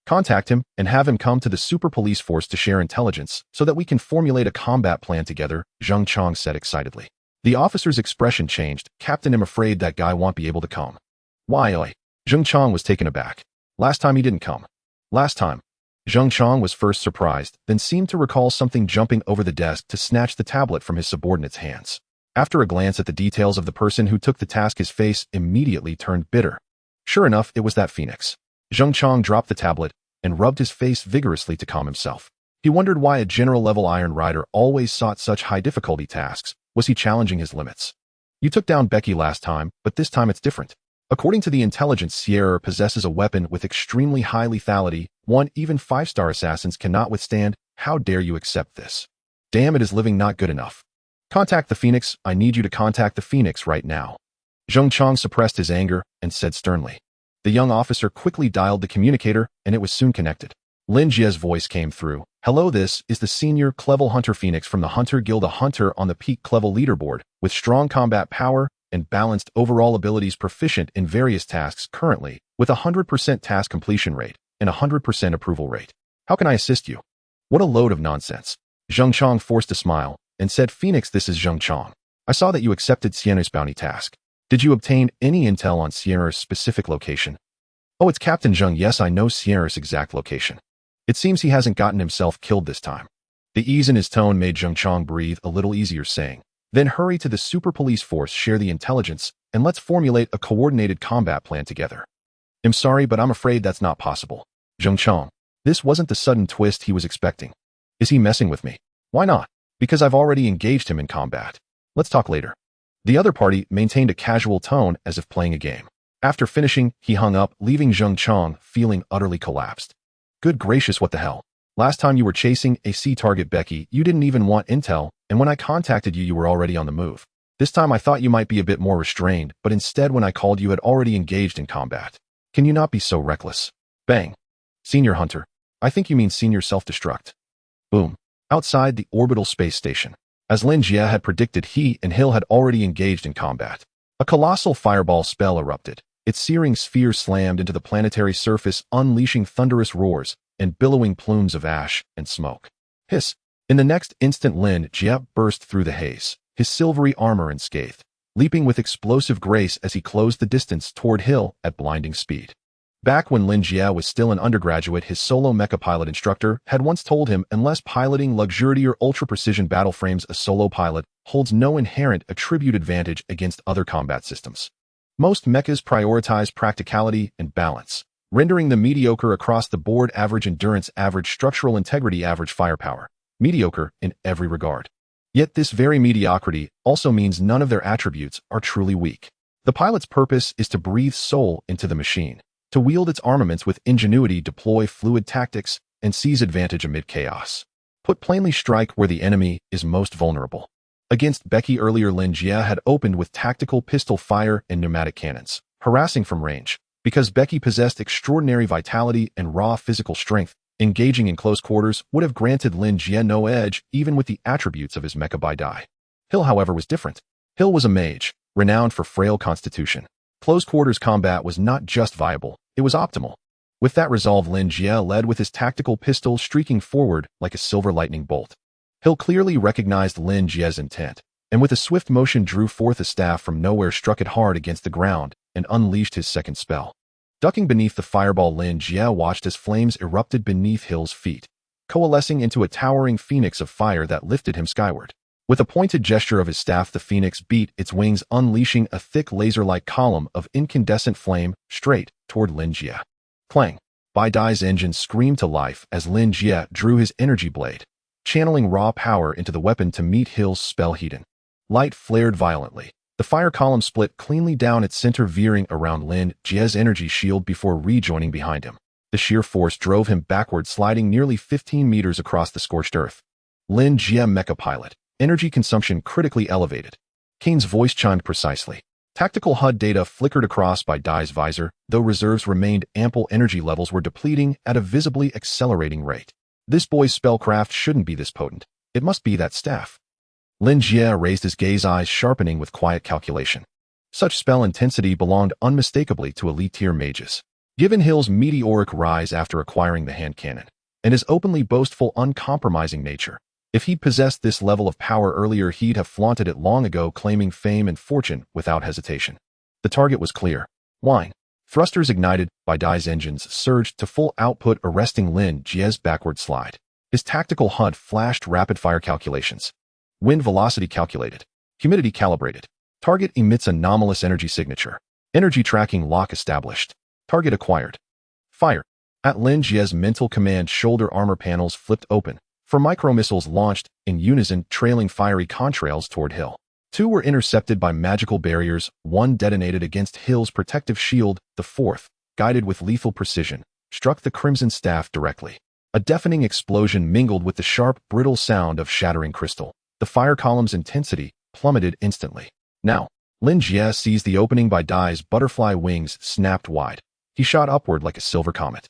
Speaker 1: Contact him and have him come to the Super Police Force to share intelligence so that we can formulate a combat plan together, Zheng Chang said excitedly. The officer's expression changed. Captain, I'm afraid that guy won't be able to come. Why, oi? Zheng Chang was taken aback. Last time he didn't come. Last time. Zheng Chang was first surprised, then seemed to recall something, jumping over the desk to snatch the tablet from his subordinate's hands. After a glance at the details of the person who took the task, his face immediately turned bitter. Sure enough, it was that phoenix. Zheng Chong dropped the tablet and rubbed his face vigorously to calm himself. He wondered why a general-level Iron Rider always sought such high-difficulty tasks. Was he challenging his limits? You took down Becky last time, but this time it's different. According to the intelligence, Sierra possesses a weapon with extremely high lethality, one even 5-star assassins cannot withstand. How dare you accept this? Damn, it is living not good enough. Contact the Phoenix. I need you to contact the Phoenix right now. Zheng Chong suppressed his anger and said sternly. The young officer quickly dialed the communicator, and it was soon connected. Lin Jie's voice came through. Hello, this is the senior Clevel Hunter Phoenix from the Hunter Guild, a hunter on the peak Clevel leaderboard, with strong combat power and balanced overall abilities, proficient in various tasks currently, with a 100% task completion rate and a 100% approval rate. How can I assist you? What a load of nonsense. Zheng Chong forced a smile and said, Phoenix, this is Zheng Chong. I saw that you accepted Sierra's bounty task. Did you obtain any intel on Sierra's specific location? Oh, it's Captain Zheng. Yes, I know Sierra's exact location. It seems he hasn't gotten himself killed this time. The ease in his tone made Zheng Chong breathe a little easier, saying, then hurry to the super police force, share the intelligence, and let's formulate a coordinated combat plan together. I'm sorry, but I'm afraid that's not possible. Zheng Chong. This wasn't the sudden twist he was expecting. Is he messing with me? Why not? Because I've already engaged him in combat. Let's talk later. The other party maintained a casual tone as if playing a game. After finishing, he hung up, leaving Zheng Chong feeling utterly collapsed. Good gracious, what the hell? Last time you were chasing a C target, Becky, you didn't even want intel, and when I contacted you, you were already on the move. This time I thought you might be a bit more restrained, but instead when I called you had already engaged in combat. Can you not be so reckless? Bang. Senior Hunter. I think you mean senior self-destruct. Boom. Outside the orbital space station. As Lin Jie had predicted, he and Hill had already engaged in combat. A colossal fireball spell erupted. Its searing sphere slammed into the planetary surface, unleashing thunderous roars and billowing plumes of ash and smoke. Hiss! In the next instant, Lin Jie burst through the haze, his silvery armor unscathed, leaping with explosive grace as he closed the distance toward Hill at blinding speed. Back when Lin Jie was still an undergraduate, his solo mecha pilot instructor had once told him, unless piloting luxury or ultra-precision battle frames, a solo pilot holds no inherent attribute advantage against other combat systems. Most mechas prioritize practicality and balance, rendering them mediocre across the board: average endurance, average structural integrity, average firepower. Mediocre in every regard. Yet this very mediocrity also means none of their attributes are truly weak. The pilot's purpose is to breathe soul into the machine, to wield its armaments with ingenuity, deploy fluid tactics, and seize advantage amid chaos. Put plainly, strike where the enemy is most vulnerable. Against Becky earlier, Lin Jie had opened with tactical pistol fire and pneumatic cannons, harassing from range. Because Becky possessed extraordinary vitality and raw physical strength, engaging in close quarters would have granted Lin Jie no edge, even with the attributes of his mecha by die. Hill, however, was different. Hill was a mage, renowned for frail constitution. Close quarters combat was not just viable, it was optimal. With that resolve, Lin Jie led with his tactical pistol, streaking forward like a silver lightning bolt. Hill clearly recognized Lin Jie's intent, and with a swift motion drew forth a staff from nowhere, struck it hard against the ground, and unleashed his second spell. Ducking beneath the fireball, Lin Jie watched as flames erupted beneath Hill's feet, coalescing into a towering phoenix of fire that lifted him skyward. With a pointed gesture of his staff, the phoenix beat its wings, unleashing a thick laser-like column of incandescent flame straight toward Lin Jie. Clang! Bai Dai's engine screamed to life as Lin Jie drew his energy blade, channeling raw power into the weapon to meet Hill's spell. Heating. Light flared violently. The fire column split cleanly down its center, veering around Lin Jie's energy shield before rejoining behind him. The sheer force drove him backward, sliding nearly 15 meters across the scorched earth. Lin Jie, mecha pilot. Energy consumption critically elevated. Kane's voice chimed precisely. Tactical HUD data flickered across Bai Dai's visor. Though reserves remained ample, energy levels were depleting at a visibly accelerating rate. This boy's spellcraft shouldn't be this potent. It must be that staff. Lin Jie raised his gaze, eyes sharpening with quiet calculation. Such spell intensity belonged unmistakably to elite-tier mages. Given Hill's meteoric rise after acquiring the hand cannon, and his openly boastful, uncompromising nature, if he'd possessed this level of power earlier, he'd have flaunted it long ago, claiming fame and fortune without hesitation. The target was clear. Wine. Thrusters ignited, Bai Dai's engines surged to full output, arresting Lin Jie's backward slide. His tactical HUD flashed rapid-fire calculations. Wind velocity calculated. Humidity calibrated. Target emits anomalous energy signature. Energy tracking lock established. Target acquired. Fire. At Lin Jie's mental command, shoulder armor panels flipped open. 4 micro-missiles launched, in unison, trailing fiery contrails toward Hill. 2 were intercepted by magical barriers, 1 detonated against Hill's protective shield, the 4th, guided with lethal precision, struck the crimson staff directly. A deafening explosion mingled with the sharp, brittle sound of shattering crystal. The fire column's intensity plummeted instantly. Now, Lin Jie seized the opening. Bai Dai's butterfly wings snapped wide. He shot upward like a silver comet.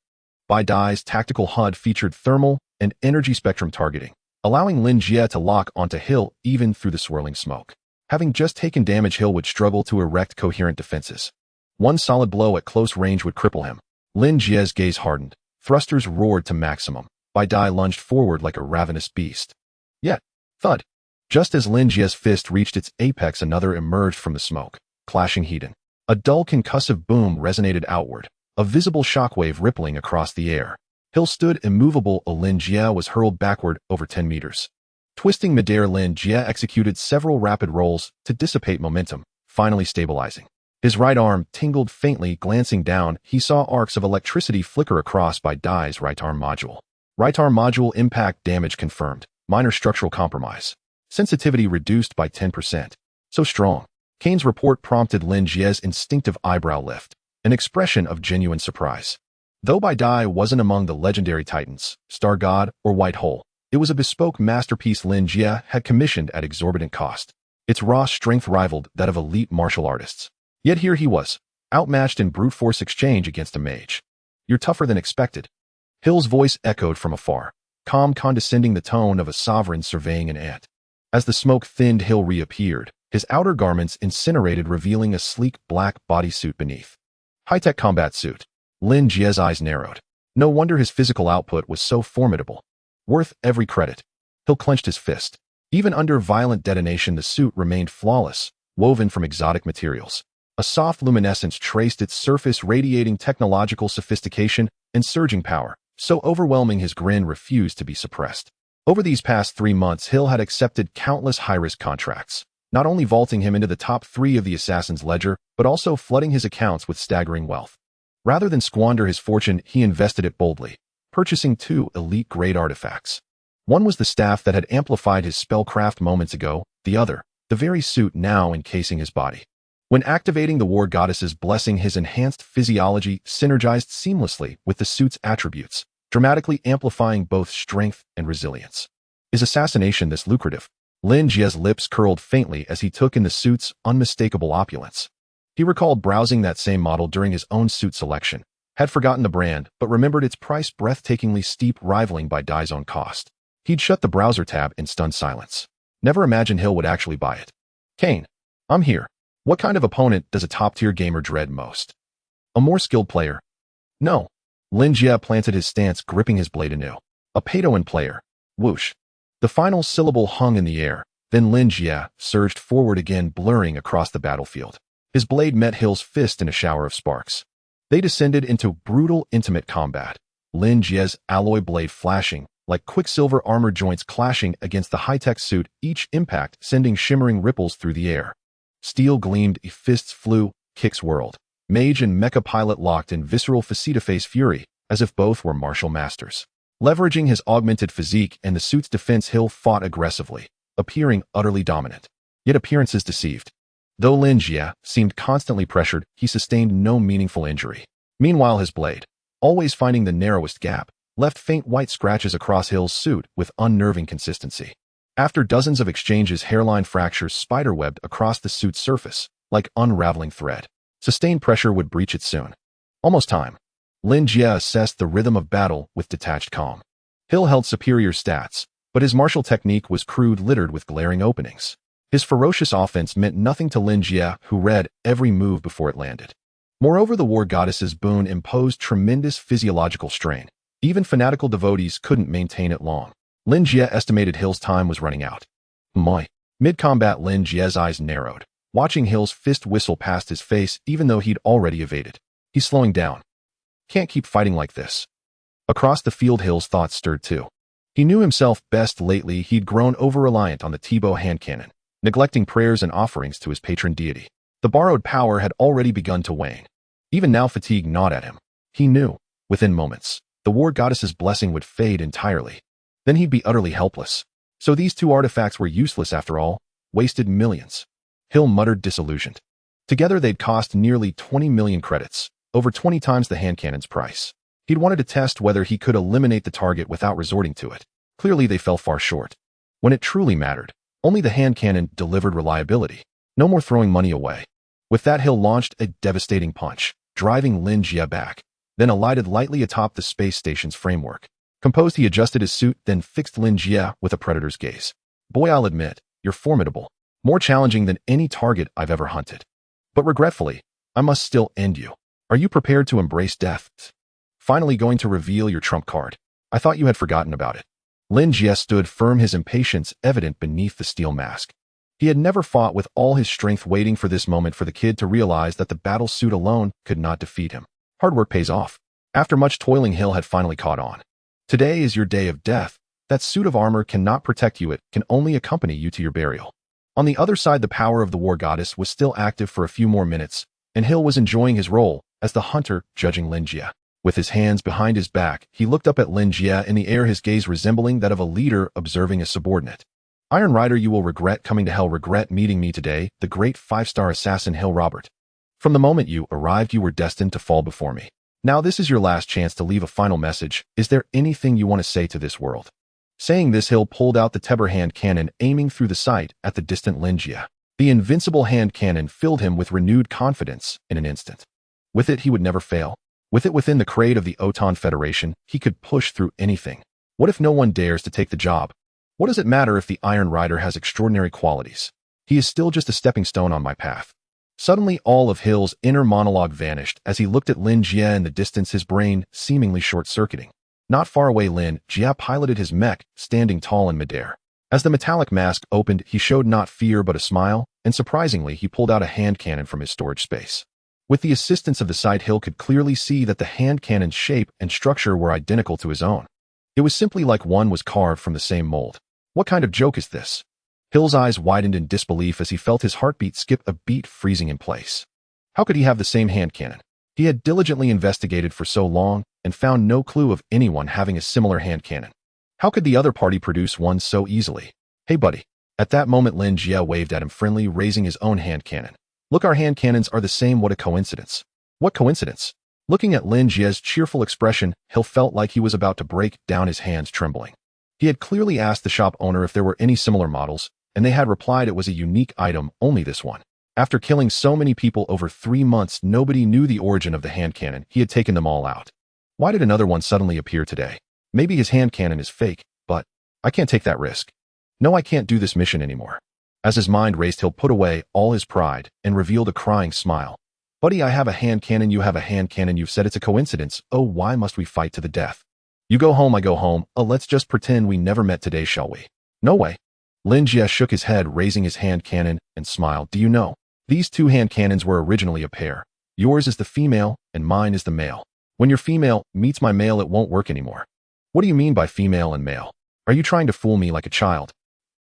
Speaker 1: Bai Dai's tactical HUD featured thermal and energy spectrum targeting, allowing Lin Jie to lock onto Hill even through the swirling smoke. Having just taken damage, Hill would struggle to erect coherent defenses. 1 solid blow at close range would cripple him. Lin Jie's gaze hardened. Thrusters roared to maximum. Bai Dai lunged forward like a ravenous beast. Yet, thud. Just as Lin Jie's fist reached its apex, another emerged from the smoke, clashing heating. A dull concussive boom resonated outward, a visible shockwave rippling across the air. Hill stood immovable. Lin Jie was hurled backward over 10 meters. Twisting midair, Lin Jie executed several rapid rolls to dissipate momentum, finally stabilizing. His right arm tingled faintly. Glancing down, he saw arcs of electricity flicker across Bai Dai's right arm module. Right arm module impact damage confirmed. Minor structural compromise. Sensitivity reduced by 10%. So strong. Kane's report prompted Lin Jie's instinctive eyebrow lift, an expression of genuine surprise. Though Bai Dai wasn't among the legendary titans, Star God, or White Hole, it was a bespoke masterpiece Lin Jie had commissioned at exorbitant cost. Its raw strength rivaled that of elite martial artists. Yet here he was, outmatched in brute force exchange against a mage. You're tougher than expected. Hill's voice echoed from afar, calm, condescending, the tone of a sovereign surveying an ant. As the smoke thinned, Hill reappeared, his outer garments incinerated, revealing a sleek black bodysuit beneath. High-tech combat suit. Lin Jie's eyes narrowed. No wonder his physical output was so formidable. Worth every credit. Hill clenched his fist. Even under violent detonation, the suit remained flawless, woven from exotic materials. A soft luminescence traced its surface, radiating technological sophistication and surging power, so overwhelming his grin refused to be suppressed. Over these past 3 months, Hill had accepted countless high-risk contracts, not only vaulting him into the top 3 of the assassin's ledger, but also flooding his accounts with staggering wealth. Rather than squander his fortune, he invested it boldly, purchasing 2 elite-grade artifacts. One was the staff that had amplified his spellcraft moments ago, the other, the very suit now encasing his body. When activating, the war goddess's blessing, his enhanced physiology synergized seamlessly with the suit's attributes, dramatically amplifying both strength and resilience. Is assassination this lucrative? Lin Jie's lips curled faintly as he took in the suit's unmistakable opulence. He recalled browsing that same model during his own suit selection, had forgotten the brand, but remembered its price breathtakingly steep, rivaling Bai Dai's own cost. He'd shut the browser tab in stunned silence. Never imagined Hill would actually buy it. Kane, I'm here. What kind of opponent does a top-tier gamer dread most? A more skilled player? No. Lin Jie planted his stance, gripping his blade anew. A Padawan player. Whoosh. The final syllable hung in the air, then Lin Jie surged forward again, blurring across the battlefield. His blade met Hill's fist in a shower of sparks. They descended into brutal, intimate combat. Lin Jie's alloy blade flashing, like quicksilver armor joints clashing against the high-tech suit, each impact sending shimmering ripples through the air. Steel gleamed, fists flew, kicks whirled. Mage and mecha pilot locked in visceral face-to-face fury, as if both were martial masters. Leveraging his augmented physique and the suit's defense, Hill fought aggressively, appearing utterly dominant. Yet appearances deceived. Though Lin Jie seemed constantly pressured, he sustained no meaningful injury. Meanwhile, his blade, always finding the narrowest gap, left faint white scratches across Hill's suit with unnerving consistency. After dozens of exchanges, hairline fractures spiderwebbed across the suit's surface, like unraveling thread. Sustained pressure would breach it soon. Almost time. Lin Jie assessed the rhythm of battle with detached calm. Hill held superior stats, but his martial technique was crude, littered with glaring openings. His ferocious offense meant nothing to Lin Jie, who read every move before it landed. Moreover, the war goddess's boon imposed tremendous physiological strain. Even fanatical devotees couldn't maintain it long. Lin Jie estimated Hill's time was running out. Mid-combat, Lin Jie's eyes narrowed, watching Hill's fist whistle past his face even though he'd already evaded. He's slowing down. Can't keep fighting like this. Across the field, Hill's thoughts stirred too. He knew himself best. Lately, he'd grown over-reliant on the T-bow hand cannon, neglecting prayers and offerings to his patron deity. The borrowed power had already begun to wane. Even now fatigue gnawed at him. He knew, within moments, the war goddess's blessing would fade entirely. Then he'd be utterly helpless. So these two artifacts were useless after all, wasted millions. Hill muttered disillusioned. Together they'd cost nearly 20 million credits, over 20 times the hand cannon's price. He'd wanted to test whether he could eliminate the target without resorting to it. Clearly they fell far short. When it truly mattered, only the hand cannon delivered reliability. No more throwing money away. With that, Hill launched a devastating punch, driving Lin Jie back, then alighted lightly atop the space station's framework. Composed, he adjusted his suit, then fixed Lin Jie with a predator's gaze. Boy, I'll admit, you're formidable. More challenging than any target I've ever hunted. But regretfully, I must still end you. Are you prepared to embrace death? Finally going to reveal your trump card. I thought you had forgotten about it. Lin Jie stood firm, his impatience evident beneath the steel mask. He had never fought with all his strength, waiting for this moment for the kid to realize that the battle suit alone could not defeat him. Hard work pays off. After much toiling, Hill had finally caught on. Today is your day of death. That suit of armor cannot protect you, it can only accompany you to your burial. On the other side, the power of the war goddess was still active for a few more minutes, and Hill was enjoying his role as the hunter, judging Lin Jie. With his hands behind his back, he looked up at Lin Jie in the air, his gaze resembling that of a leader observing a subordinate. Iron Rider, you will regret coming to hell, regret meeting me today, the great 5-star assassin Hill Robert. From the moment you arrived, you were destined to fall before me. Now this is your last chance to leave a final message. Is there anything you want to say to this world? Saying this, Hill pulled out the Teber hand cannon, aiming through the sight at the distant Lin Jie. The invincible hand cannon filled him with renewed confidence in an instant. With it, he would never fail. With it within the crate of the Otan Federation, he could push through anything. What if no one dares to take the job? What does it matter if the Iron Rider has extraordinary qualities? He is still just a stepping stone on my path. Suddenly, all of Hill's inner monologue vanished as he looked at Lin Jie in the distance, his brain seemingly short-circuiting. Not far away, Lin Jie piloted his mech, standing tall in midair. As the metallic mask opened, he showed not fear but a smile, and surprisingly, he pulled out a hand cannon from his storage space. With the assistance of the sight, Hill could clearly see that the hand cannon's shape and structure were identical to his own. It was simply like one was carved from the same mold. What kind of joke is this? Hill's eyes widened in disbelief as he felt his heartbeat skip a beat, freezing in place. How could he have the same hand cannon? He had diligently investigated for so long and found no clue of anyone having a similar hand cannon. How could the other party produce one so easily? Hey buddy. At that moment, Lin Jie waved at him friendly, raising his own hand cannon. Look, our hand cannons are the same. What a coincidence. What coincidence? Looking at Lin Jie's cheerful expression, Hill felt like he was about to break down, his hands trembling. He had clearly asked the shop owner if there were any similar models, and they had replied it was a unique item, only this one. After killing so many people over 3 months, nobody knew the origin of the hand cannon. He had taken them all out. Why did another one suddenly appear today? Maybe his hand cannon is fake, but I can't take that risk. No, I can't do this mission anymore. As his mind raced, Hill put away all his pride and revealed a crying smile. Buddy, I have a hand cannon, you have a hand cannon, you've said it's a coincidence. Oh, why must we fight to the death? You go home, I go home. Let's just pretend we never met today, shall we? No way. Lin Jie shook his head, raising his hand cannon, and smiled. Do you know? These two hand cannons were originally a pair. Yours is the female, and mine is the male. When your female meets my male, it won't work anymore. What do you mean by female and male? Are you trying to fool me like a child?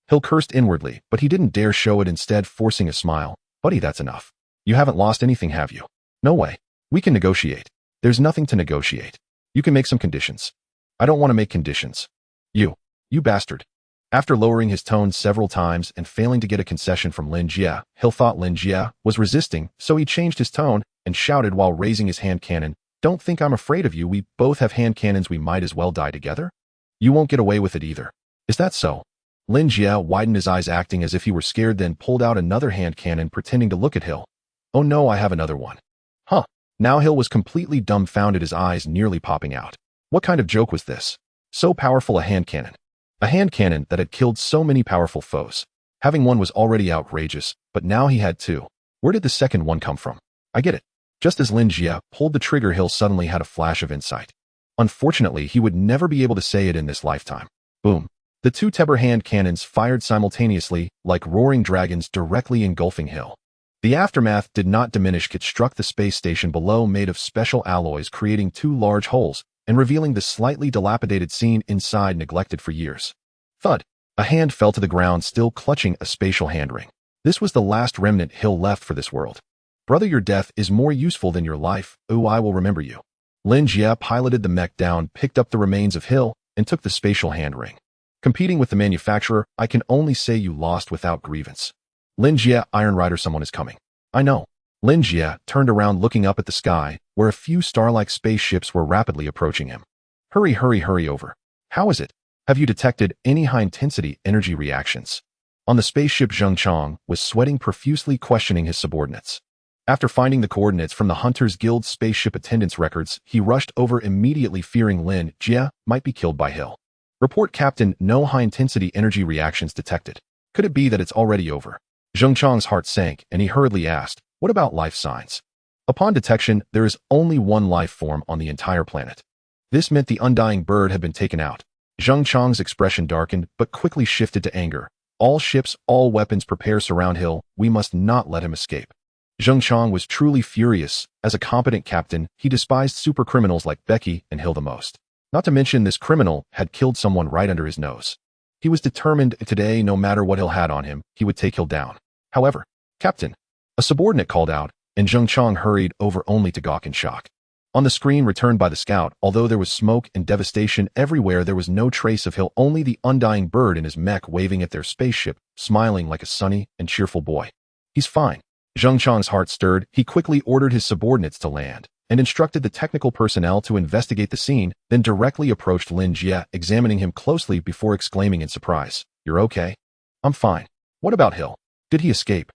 Speaker 1: Hill cursed inwardly, but he didn't dare show it, instead forcing a smile. Buddy, that's enough. You haven't lost anything, have you? No way. We can negotiate. There's nothing to negotiate. You can make some conditions. I don't want to make conditions. You bastard. After lowering his tone several times and failing to get a concession from Lin Jie, Hill thought Lin Jie was resisting, so he changed his tone and shouted while raising his hand cannon. Don't think I'm afraid of you. We both have hand cannons. We might as well die together. You won't get away with it either. Is that so? Lin Jie widened his eyes, acting as if he were scared, then pulled out another hand cannon, pretending to look at Hill. Oh no, I have another one. Huh. Now Hill was completely dumbfounded, his eyes nearly popping out. What kind of joke was this? So powerful a hand cannon. A hand cannon that had killed so many powerful foes. Having one was already outrageous, but now he had two. Where did the second one come from? I get it. Just as Lin Jie pulled the trigger, Hill suddenly had a flash of insight. Unfortunately, he would never be able to say it in this lifetime. Boom. The two Teber hand cannons fired simultaneously, like roaring dragons, directly engulfing Hill. The aftermath did not diminish. It struck the space station below, made of special alloys, creating two large holes and revealing the slightly dilapidated scene inside, neglected for years. Thud. A hand fell to the ground, still clutching a spatial hand ring. This was the last remnant Hill left for this world. Brother, your death is more useful than your life. Ooh, I will remember you. Lin Jie piloted the mech down, picked up the remains of Hill, and took the spatial hand ring. Competing with the manufacturer, I can only say you lost without grievance. Lin Jie, Iron Rider, someone is coming. I know. Lin Jie turned around, looking up at the sky, where a few star-like spaceships were rapidly approaching him. Hurry, hurry, hurry over. How is it? Have you detected any high-intensity energy reactions? On the spaceship, Zheng Chang was sweating profusely, questioning his subordinates. After finding the coordinates from the Hunters Guild spaceship attendance records, he rushed over immediately, fearing Lin Jie might be killed by Hill. Report, Captain, no high-intensity energy reactions detected. Could it be that it's already over? Zheng Chang's heart sank, and he hurriedly asked, what about life signs? Upon detection, there is only one life form on the entire planet. This meant the undying bird had been taken out. Zheng Chang's expression darkened, but quickly shifted to anger. All ships, all weapons, prepare, surround Hill. We must not let him escape. Zheng Chang was truly furious. As a competent captain, he despised super criminals like Becky and Hill the most. Not to mention, this criminal had killed someone right under his nose. He was determined today, no matter what Hill had on him, he would take Hill down. However, Captain, a subordinate called out, and Zheng Chang hurried over only to gawk in shock. On the screen returned by the scout, although there was smoke and devastation everywhere, there was no trace of Hill, only the undying bird in his mech waving at their spaceship, smiling like a sunny and cheerful boy. He's fine. Zheng Chang's heart stirred. He quickly ordered his subordinates to land and instructed the technical personnel to investigate the scene, then directly approached Lin Jie, examining him closely before exclaiming in surprise, "You're okay?" "I'm fine. What about Hill? Did he escape?"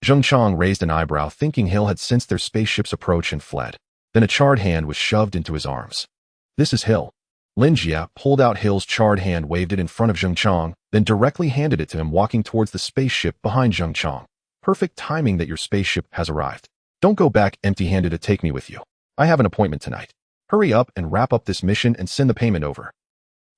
Speaker 1: Zheng Chang raised an eyebrow, thinking Hill had sensed their spaceship's approach and fled. Then a charred hand was shoved into his arms. "This is Hill." Lin Jie pulled out Hill's charred hand, waved it in front of Zheng Chang, then directly handed it to him, walking towards the spaceship behind Zheng Chang. "Perfect timing that your spaceship has arrived. Don't go back empty-handed to take me with you. I have an appointment tonight. Hurry up and wrap up this mission and send the payment over."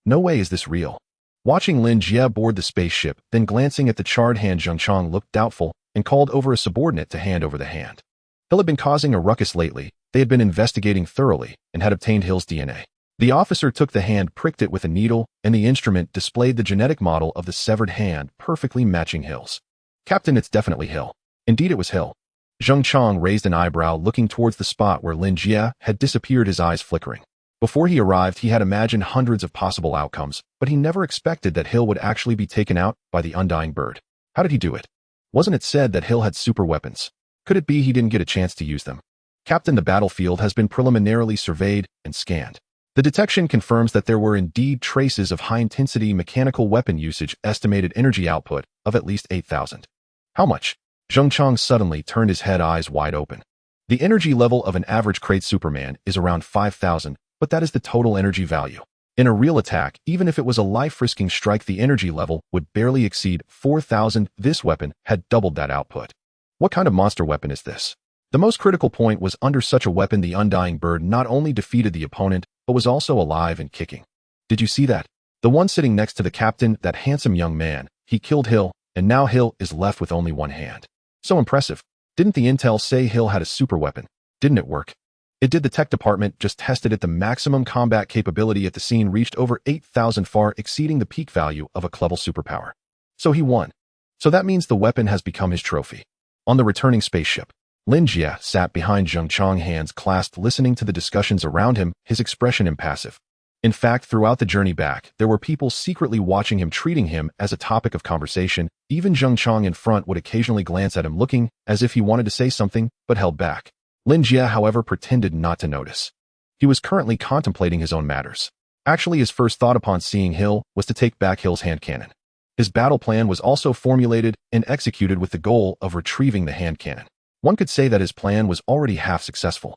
Speaker 1: "No way is this real." Watching Lin Jie board the spaceship, then glancing at the charred hand, Zheng Chang looked doubtful and called over a subordinate to hand over the hand. Hill had been causing a ruckus lately. They had been investigating thoroughly and had obtained Hill's DNA. The officer took the hand, pricked it with a needle, and the instrument displayed the genetic model of the severed hand, perfectly matching Hill's. "Captain, it's definitely Hill." Indeed, it was Hill. Zheng Chang raised an eyebrow, looking towards the spot where Lin Jie had disappeared, his eyes flickering. Before he arrived, he had imagined hundreds of possible outcomes, but he never expected that Hill would actually be taken out by the undying bird. How did he do it? Wasn't it said that Hill had super weapons? Could it be he didn't get a chance to use them? "Captain, the battlefield has been preliminarily surveyed and scanned. The detection confirms that there were indeed traces of high-intensity mechanical weapon usage, estimated energy output of at least 8,000. "How much?" Zheng Chang suddenly turned his head, eyes wide open. "The energy level of an average crate Superman is around 5,000, but that is the total energy value. In a real attack, even if it was a life-risking strike, the energy level would barely exceed 4,000. This weapon had doubled that output. What kind of monster weapon is this?" The most critical point was, under such a weapon, the undying bird not only defeated the opponent, but was also alive and kicking. "Did you see that? The one sitting next to the captain, that handsome young man, he killed Hill, and now Hill is left with only one hand. So impressive. Didn't the intel say Hill had a super weapon? Didn't it work?" "It did. The tech department just tested it. The maximum combat capability at the scene reached over 8,000, far exceeding the peak value of a club superpower. So he won. So that means the weapon has become his trophy." On the returning spaceship, Lin Jie sat behind Zheng Chang, hands clasped, listening to the discussions around him, his expression impassive. In fact, throughout the journey back, there were people secretly watching him, treating him as a topic of conversation. Even Zheng Chang in front would occasionally glance at him, looking as if he wanted to say something, but held back. Lin Jie, however, pretended not to notice. He was currently contemplating his own matters. Actually, his first thought upon seeing Hill was to take back Hill's hand cannon. His battle plan was also formulated and executed with the goal of retrieving the hand cannon. One could say that his plan was already half successful.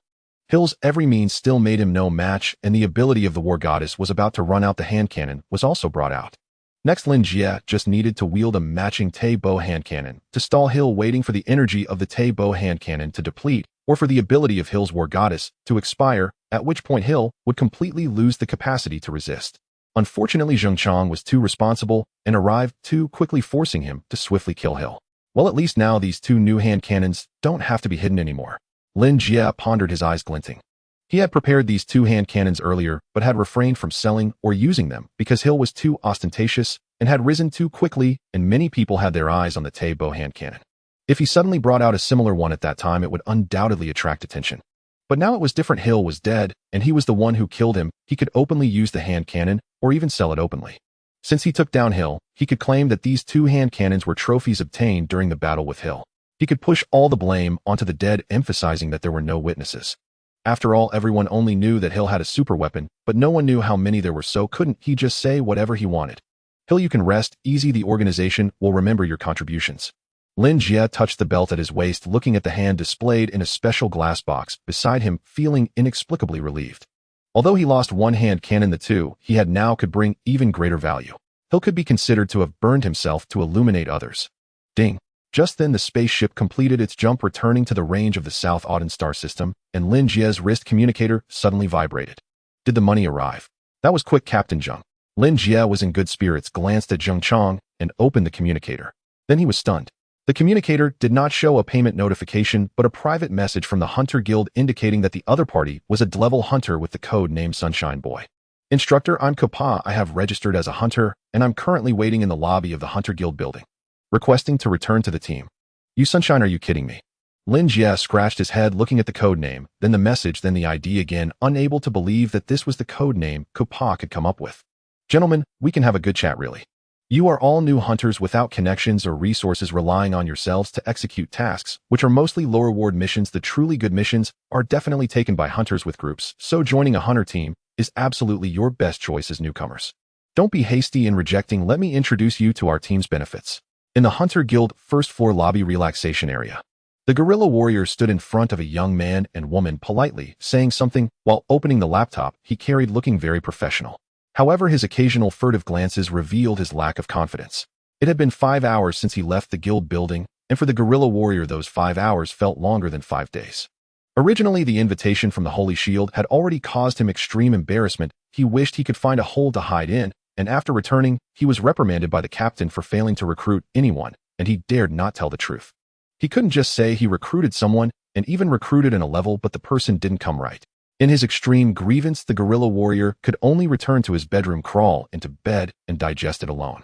Speaker 1: Hill's every means still made him no match, and the ability of the war goddess was about to run out. The hand cannon was also brought out. Next, Lin Jie just needed to wield a matching Tay Bo hand cannon to stall Hill, waiting for the energy of the Tay Bo hand cannon to deplete, or for the ability of Hill's war goddess to expire, at which point Hill would completely lose the capacity to resist. Unfortunately, Zheng Chang was too responsible and arrived too quickly, forcing him to swiftly kill Hill. Well, at least now these two new hand cannons don't have to be hidden anymore. Lin Jie pondered, his eyes glinting. He had prepared these two hand cannons earlier, but had refrained from selling or using them because Hill was too ostentatious and had risen too quickly, and many people had their eyes on the Tay Bo hand cannon. If he suddenly brought out a similar one at that time, it would undoubtedly attract attention. But now it was different. Hill was dead, and he was the one who killed him. He could openly use the hand cannon, or even sell it openly. Since he took down Hill, he could claim that these two hand cannons were trophies obtained during the battle with Hill. He could push all the blame onto the dead, emphasizing that there were no witnesses. After all, everyone only knew that Hill had a super weapon, but no one knew how many there were, so couldn't he just say whatever he wanted? Hill, you can rest easy. The organization will remember your contributions. Lin Jie touched the belt at his waist, looking at the hand displayed in a special glass box beside him, feeling inexplicably relieved. Although he lost one hand cannon, the two he had now could bring even greater value. Hill could be considered to have burned himself to illuminate others. Ding! Just then the spaceship completed its jump, returning to the range of the South Auden star system, and Lin Jie's wrist communicator suddenly vibrated. Did the money arrive? That was quick, Captain Zheng. Lin Jie was in good spirits, glanced at Zheng Chang, and opened the communicator. Then he was stunned. The communicator did not show a payment notification, but a private message from the Hunter Guild indicating that the other party was a level hunter with the code name Sunshine Boy. Instructor, I'm Kopa. I have registered as a hunter, and I'm currently waiting in the lobby of the Hunter Guild building. Requesting to return to the team. You Sunshine, are you kidding me? Lin Jie scratched his head, looking at the code name, then the message, then the ID again, unable to believe that this was the code name Kopa could come up with. Gentlemen, we can have a good chat, really. You are all new hunters without connections or resources, relying on yourselves to execute tasks, which are mostly low reward missions. The truly good missions are definitely taken by hunters with groups, so joining a hunter team is absolutely your best choice as newcomers. Don't be hasty in rejecting. Let me introduce you to our team's benefits. In the Hunter Guild first floor lobby relaxation area, the guerrilla warrior stood in front of a young man and woman, politely saying something while opening the laptop he carried, looking very professional. However, his occasional furtive glances revealed his lack of confidence. It had been 5 hours since he left the guild building, and for the guerrilla warrior those 5 hours felt longer than 5 days. Originally, the invitation from the Holy Shield had already caused him extreme embarrassment. He wished he could find a hole to hide in, and after returning, he was reprimanded by the captain for failing to recruit anyone, and he dared not tell the truth. He couldn't just say he recruited someone, and even recruited in a level, but the person didn't come right. In his extreme grievance, the guerrilla warrior could only return to his bedroom, crawl into bed, and digest it alone.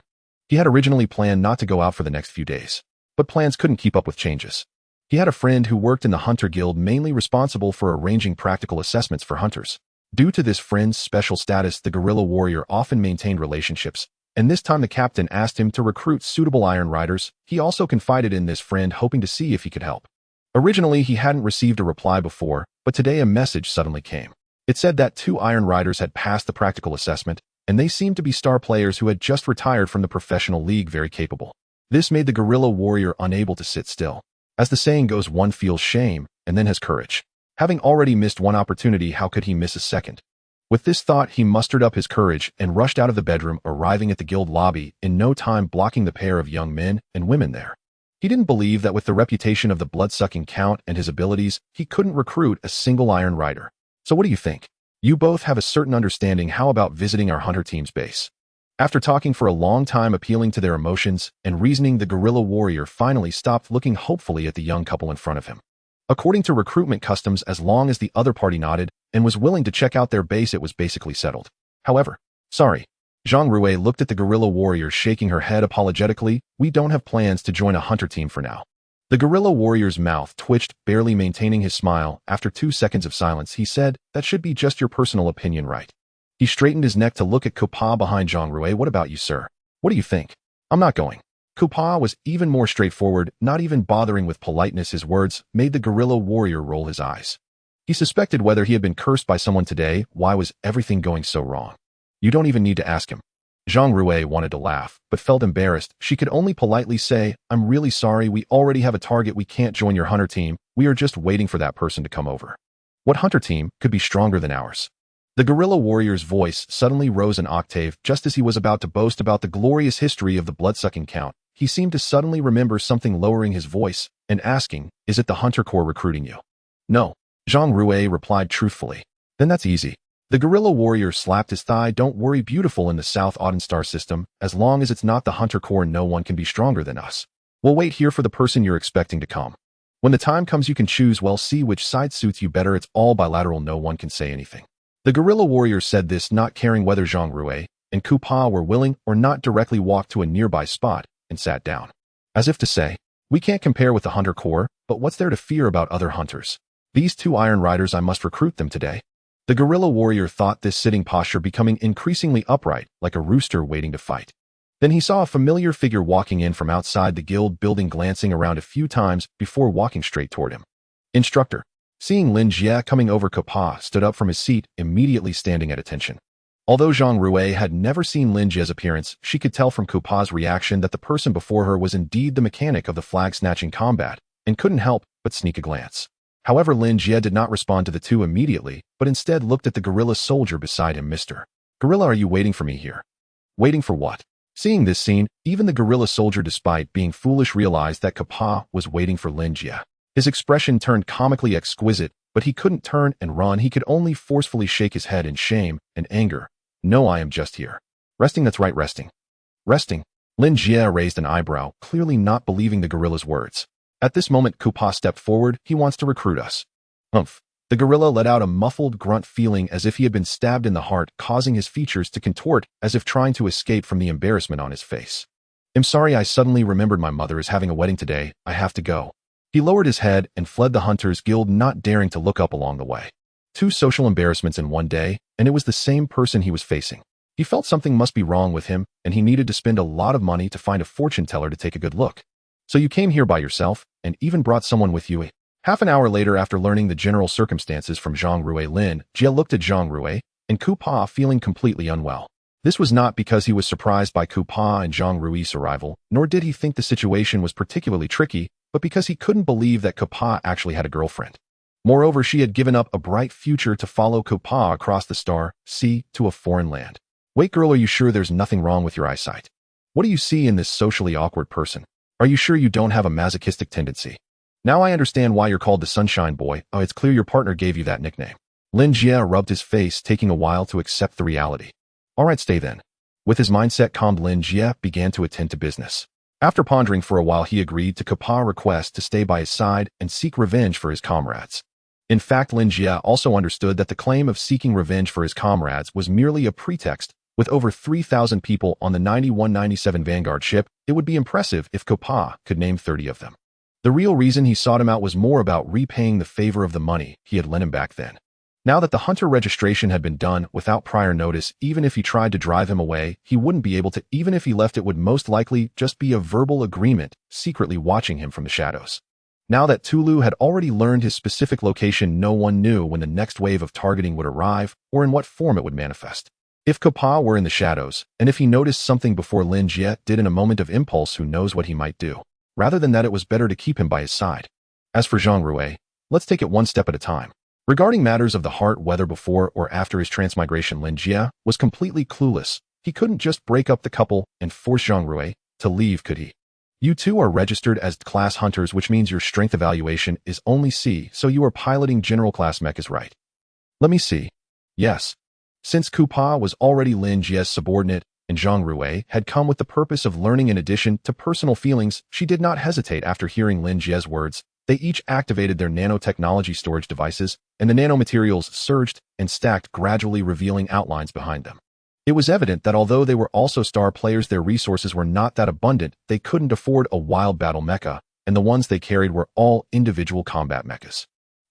Speaker 1: He had originally planned not to go out for the next few days, but plans couldn't keep up with changes. He had a friend who worked in the Hunter Guild, mainly responsible for arranging practical assessments for hunters. Due to this friend's special status, the guerrilla warrior often maintained relationships, and this time the captain asked him to recruit suitable iron riders. He also confided in this friend, hoping to see if he could help. Originally, he hadn't received a reply before, but today a message suddenly came. It said that 2 iron riders had passed the practical assessment, and they seemed to be star players who had just retired from the professional league, very capable. This made the guerrilla warrior unable to sit still. As the saying goes, one feels shame and then has courage. Having already missed one opportunity, how could he miss a second? With this thought, he mustered up his courage and rushed out of the bedroom, arriving at the guild lobby in no time, blocking the pair of young men and women there. He didn't believe that with the reputation of the blood-sucking count and his abilities, he couldn't recruit a single iron rider. So what do you think? You both have a certain understanding. How about visiting our hunter team's base? After talking for a long time, appealing to their emotions and reasoning, the guerrilla warrior finally stopped, looking hopefully at the young couple in front of him. According to recruitment customs, as long as the other party nodded and was willing to check out their base, it was basically settled. However, sorry. Zhang Rui looked at the guerrilla warrior, shaking her head apologetically. We don't have plans to join a hunter team for now. The guerrilla warrior's mouth twitched, barely maintaining his smile. After 2 seconds of silence, he said, that should be just your personal opinion, right? He straightened his neck to look at Kopa behind Zhang Rui. What about you, sir? What do you think? I'm not going. Kopa was even more straightforward, not even bothering with politeness. His words made the guerrilla warrior roll his eyes. He suspected whether he had been cursed by someone today. Why was everything going so wrong? You don't even need to ask him. Zhang Rui wanted to laugh, but felt embarrassed. She could only politely say, I'm really sorry, we already have a target. We can't join your hunter team. We are just waiting for that person to come over. What hunter team could be stronger than ours? The guerrilla warrior's voice suddenly rose an octave. Just as he was about to boast about the glorious history of the blood-sucking count, he seemed to suddenly remember something, lowering his voice and asking, is it the Hunter Corps recruiting you? No. Zhang Rui replied truthfully. Then that's easy. The guerrilla warrior slapped his thigh. Don't worry, beautiful, in the South Auden star system, as long as it's not the Hunter Corps, no one can be stronger than us. We'll wait here for the person you're expecting to come. When the time comes, you can choose, well, see which side suits you better. It's all bilateral, no one can say anything. The guerrilla warrior said this, not caring whether Zhang Rui and Kopa were willing or not. Directly walked to a nearby spot and sat down. As if to say, We can't compare with the Hunter Corps, but what's there to fear about other hunters? These two Iron Riders, I must recruit them today. The guerrilla warrior thought, this sitting posture becoming increasingly upright, like a rooster waiting to fight. Then he saw a familiar figure walking in from outside the guild building, glancing around a few times before walking straight toward him. Instructor. Seeing Lin Jie coming over, Capa stood up from his seat, immediately standing at attention. Although Zhang Rui had never seen Lin Jie's appearance, she could tell from Capa's reaction that the person before her was indeed the mechanic of the flag-snatching combat, and couldn't help but sneak a glance. However, Lin Jie did not respond to the two immediately, but instead looked at the guerrilla soldier beside him. Mr. Guerrilla, are you waiting for me here? Waiting for what? Seeing this scene, even the guerrilla soldier, despite being foolish, realized that Capa was waiting for Lin Jie. His expression turned comically exquisite, but he couldn't turn and run. He could only forcefully shake his head in shame and anger. No, I am just here. Resting, that's right, resting. Resting? Lin Jie raised an eyebrow, clearly not believing the gorilla's words. At this moment, Capa stepped forward. He wants to recruit us. Humph. The gorilla let out a muffled grunt, feeling as if he had been stabbed in the heart, causing his features to contort as if trying to escape from the embarrassment on his face. I'm sorry, I suddenly remembered my mother is having a wedding today. I have to go. He lowered his head and fled the Hunters Guild, not daring to look up along the way. Two social embarrassments in one day, and it was the same person he was facing. He felt something must be wrong with him, and he needed to spend a lot of money to find a fortune teller to take a good look. So you came here by yourself, and even brought someone with you. Half an hour later, after learning the general circumstances from Zhang Rui, Lin Jie looked at Zhang Rui and Capa, feeling completely unwell. This was not because he was surprised by Capa and Zhang Rui's arrival, nor did he think the situation was particularly tricky, but because he couldn't believe that Capa actually had a girlfriend. Moreover, she had given up a bright future to follow Capa across the star sea to a foreign land. Wait, girl, are you sure there's nothing wrong with your eyesight? What do you see in this socially awkward person? Are you sure you don't have a masochistic tendency? Now I understand why you're called the Sunshine Boy. Oh, it's clear your partner gave you that nickname. Lin Jie rubbed his face, taking a while to accept the reality. All right, stay then. With his mindset calmed, Lin Jie began to attend to business. After pondering for a while, he agreed to Capa's request to stay by his side and seek revenge for his comrades. In fact, Lin Jie also understood that the claim of seeking revenge for his comrades was merely a pretext. With over 3,000 people on the 9197 Vanguard ship, it would be impressive if Capa could name 30 of them. The real reason he sought him out was more about repaying the favor of the money he had lent him back then. Now that the Hunter registration had been done without prior notice, even if he tried to drive him away, he wouldn't be able to. Even if he left, it would most likely just be a verbal agreement, secretly watching him from the shadows. Now that Tulu had already learned his specific location, no one knew when the next wave of targeting would arrive or in what form it would manifest. If Capa were in the shadows, and if he noticed something before Lin Jie did in a moment of impulse, who knows what he might do. Rather than that, it was better to keep him by his side. As for Zhang Rui, let's take it one step at a time. Regarding matters of the heart, whether before or after his transmigration, Lin Jie was completely clueless. He couldn't just break up the couple and force Zhang Rui to leave, could he? You two are registered as class hunters, which means your strength evaluation is only C, so you are piloting general class mech, is right? Let me see. Yes. Since Capa was already Lin Jie's subordinate, and Zhang Rui had come with the purpose of learning in addition to personal feelings, she did not hesitate after hearing Lin Jie's words. They each activated their nanotechnology storage devices, and the nanomaterials surged and stacked, gradually revealing outlines behind them. It was evident that although they were also star players, their resources were not that abundant. They couldn't afford a wild battle mecha, and the ones they carried were all individual combat mechas.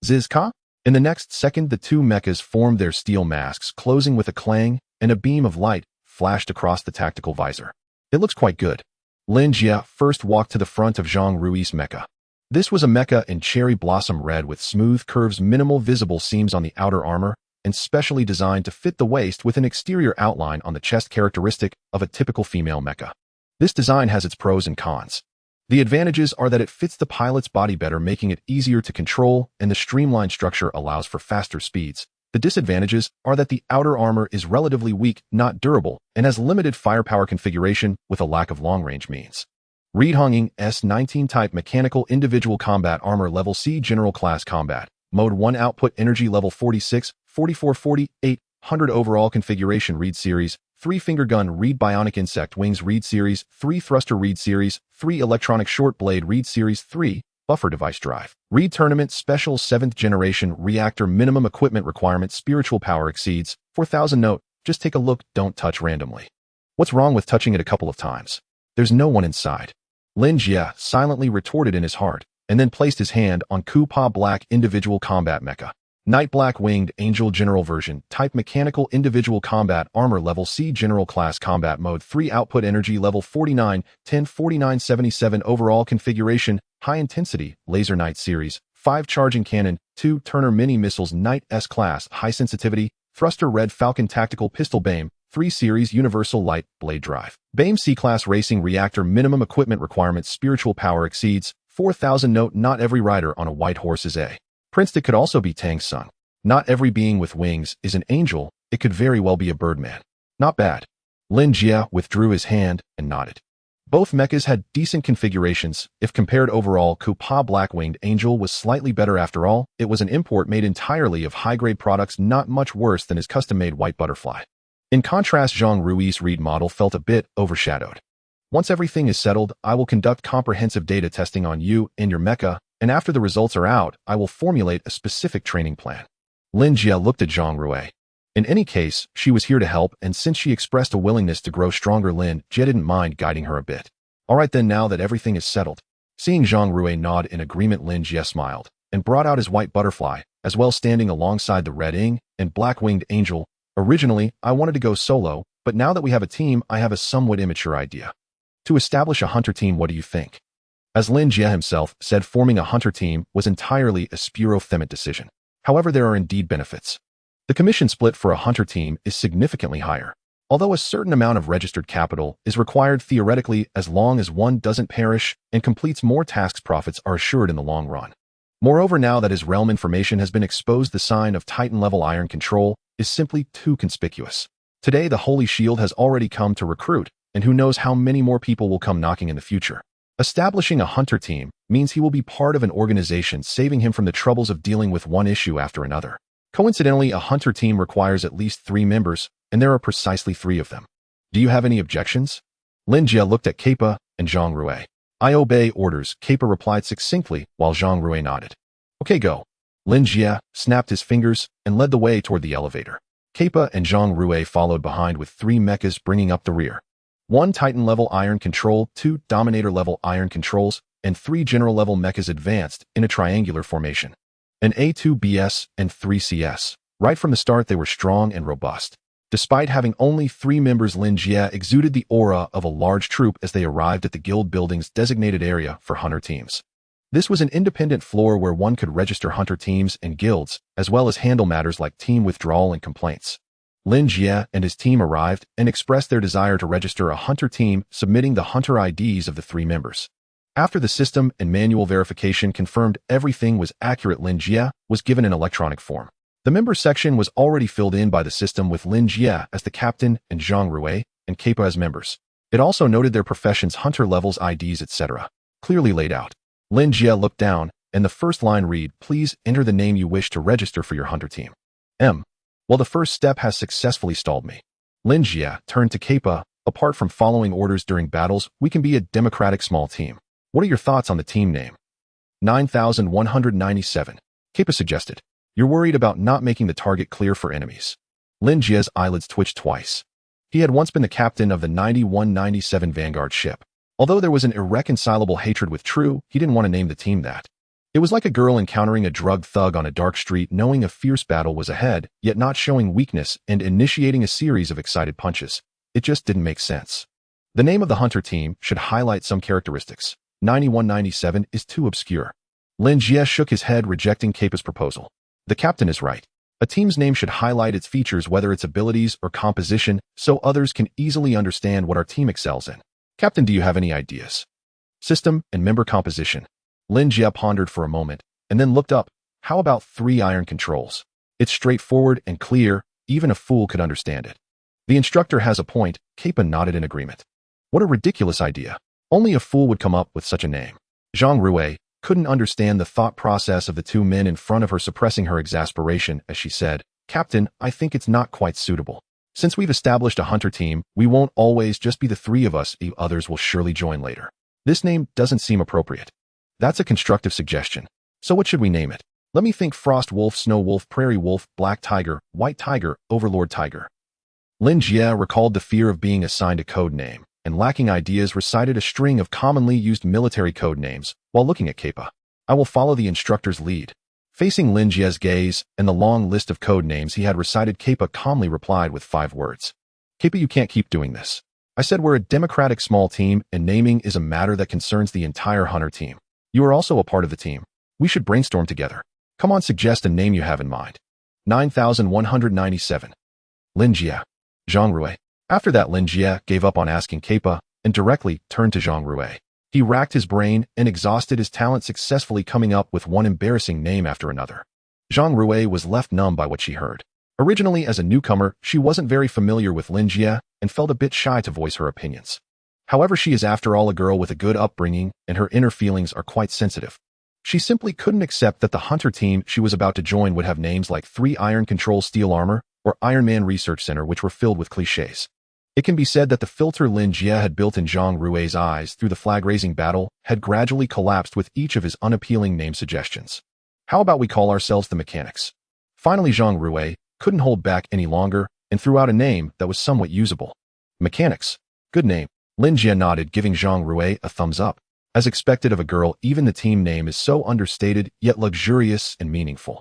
Speaker 1: Zizka? In the next second, the two mechas formed their steel masks, closing with a clang, and a beam of light flashed across the tactical visor. It looks quite good. Lin Jie first walked to the front of Zhang Rui's mecha. This was a mecha in cherry blossom red with smooth curves, minimal visible seams on the outer armor, and specially designed to fit the waist with an exterior outline on the chest characteristic of a typical female mecha. This design has its pros and cons. The advantages are that it fits the pilot's body better, making it easier to control, and the streamlined structure allows for faster speeds. The disadvantages are that the outer armor is relatively weak, not durable, and has limited firepower configuration with a lack of long-range means. Reed Honging S19 Type Mechanical Individual Combat Armor Level C General Class Combat Mode 1 Output Energy Level 46, 44, 48, 100 Overall Configuration Reed Series 3 Finger Gun Reed Bionic Insect Wings Reed Series 3 Thruster Reed Series 3 Electronic Short Blade Reed Series 3 Buffer Device Drive Reed Tournament Special 7th Generation Reactor Minimum Equipment Requirement Spiritual Power Exceeds 4000. Note, just take a look, don't touch randomly. What's wrong with touching it a couple of times? There's no one inside. Lin Jie silently retorted in his heart, and then placed his hand on Kupa Black Individual Combat Mecha. Night Black Winged Angel General Version, Type Mechanical Individual Combat Armor Level C General Class Combat Mode 3 Output Energy Level 49, 104977 Overall Configuration, High Intensity, Laser Knight Series, 5 Charging Cannon, 2 Turner Mini Missiles Knight S-Class, High Sensitivity, Thruster Red Falcon Tactical Pistol BAME, 3 Series Universal Light Blade Drive. BAME C-Class Racing Reactor Minimum Equipment Requirements Spiritual Power Exceeds 4,000 Note Not every rider on a white horse is a prince. It could also be Tang Sung. Not every being with wings is an angel. It could very well be a birdman. Not bad. Lin Jie withdrew his hand and nodded. Both mechas had decent configurations. If compared overall, Kupa Black Winged Angel was slightly better after all. It was an import made entirely of high-grade products, not much worse than his custom-made White Butterfly. In contrast, Zhang Rui's Reed model felt a bit overshadowed. Once everything is settled, I will conduct comprehensive data testing on you and your mecha, and after the results are out, I will formulate a specific training plan. Lin Jie looked at Zhang Rui. In any case, she was here to help, and since she expressed a willingness to grow stronger, Lin Jie didn't mind guiding her a bit. All right then, now that everything is settled. Seeing Zhang Rui nod in agreement, Lin Jie smiled, and brought out his White Butterfly, as well standing alongside the Red Ing and Black Winged Angel. Originally, I wanted to go solo, but now that we have a team, I have a somewhat immature idea. To establish a hunter team, what do you think? As Lin Jie himself said, forming a hunter team was entirely a Spiro-Themet decision. However, there are indeed benefits. The commission split for a hunter team is significantly higher. Although a certain amount of registered capital is required theoretically, as long as one doesn't perish and completes more tasks, profits are assured in the long run. Moreover, now that his realm information has been exposed, the sign of Titan-level iron control is simply too conspicuous. Today, the Holy Shield has already come to recruit, and who knows how many more people will come knocking in the future. Establishing a hunter team means he will be part of an organization, saving him from the troubles of dealing with one issue after another. Coincidentally, a hunter team requires at least 3 members, and there are precisely 3 of them. Do you have any objections? Lin Jie looked at Kappa and Zhang Rui. I obey orders, Kappa replied succinctly, while Zhang Rui nodded. Okay, go. Lin Jie snapped his fingers and led the way toward the elevator. Kappa and Zhang Rui followed behind with 3 mechas bringing up the rear. 1 Titan-level iron control, 2 Dominator-level iron controls, and 3 general-level mechas advanced in a triangular formation. An A2BS and 3 CS. Right from the start, they were strong and robust. Despite having only 3 members, Lin Jie exuded the aura of a large troop as they arrived at the guild building's designated area for hunter teams. This was an independent floor where one could register hunter teams and guilds, as well as handle matters like team withdrawal and complaints. Lin Jie and his team arrived and expressed their desire to register a hunter team, submitting the hunter IDs of the 3 members. After the system and manual verification confirmed everything was accurate, Lin Jie was given an electronic form. The member section was already filled in by the system with Lin Jie as the captain and Zhang Rui and Kappa as members. It also noted their professions, hunter levels, IDs, etc. clearly laid out. Lin Jie looked down, and the first line read, "Please enter the name you wish to register for your hunter team." Well, the first step has successfully stalled me. Lin Jie turned to Kappa. Apart from following orders during battles, we can be a democratic small team. What are your thoughts on the team name? 9197. Kappa suggested. You're worried about not making the target clear for enemies. Lin Jie's eyelids twitched twice. He had once been the captain of the 9197 Vanguard ship. Although there was an irreconcilable hatred with True, he didn't want to name the team that. It was like a girl encountering a drug thug on a dark street, knowing a fierce battle was ahead, yet not showing weakness and initiating a series of excited punches. It just didn't make sense. The name of the hunter team should highlight some characteristics. 9197 is too obscure. Lin Jie shook his head, rejecting Kappa's proposal. The captain is right. A team's name should highlight its features, whether its abilities or composition, so others can easily understand what our team excels in. Captain, do you have any ideas? System and member composition. Lin Jie pondered for a moment, and then looked up. How about 3 iron controls? It's straightforward and clear, even a fool could understand it. The instructor has a point, Kappa nodded in agreement. What a ridiculous idea. Only a fool would come up with such a name. Zhang Rui couldn't understand the thought process of the 2 men in front of her, suppressing her exasperation as she said, Captain, I think it's not quite suitable. Since we've established a hunter team, we won't always just be the 3 of us, others will surely join later. This name doesn't seem appropriate. That's a constructive suggestion. So what should we name it? Let me think. Frost Wolf, Snow Wolf, Prairie Wolf, Black Tiger, White Tiger, Overlord Tiger. Lin Jie recalled the fear of being assigned a code name, and lacking ideas recited a string of commonly used military code names while looking at Kappa. I will follow the instructor's lead. Facing Lin Jie's gaze and the long list of code names he had recited, Kappa calmly replied with 5 words. Kappa, you can't keep doing this. I said we're a democratic small team, and naming is a matter that concerns the entire Hunter team. You are also a part of the team. We should brainstorm together. Come on, suggest a name you have in mind. 9197. Lin Jie. Zhang Rui. After that, Lin Jie gave up on asking Kappa and directly turned to Zhang Rui. He racked his brain and exhausted his talent, successfully coming up with one embarrassing name after another. Zhang Rui was left numb by what she heard. Originally, as a newcomer, she wasn't very familiar with Lin Jie and felt a bit shy to voice her opinions. However, she is after all a girl with a good upbringing, and her inner feelings are quite sensitive. She simply couldn't accept that the Hunter team she was about to join would have names like 3 Iron Control Steel Armor or Iron Man Research Center, which were filled with cliches. It can be said that the filter Lin Jie had built in Zhang Rui's eyes through the flag-raising battle had gradually collapsed with each of his unappealing name suggestions. How about we call ourselves the Mechanics? Finally, Zhang Rui couldn't hold back any longer and threw out a name that was somewhat usable. Mechanics. Good name. Lin Jie nodded, giving Zhang Rui a thumbs up. As expected of a girl, even the team name is so understated yet luxurious and meaningful.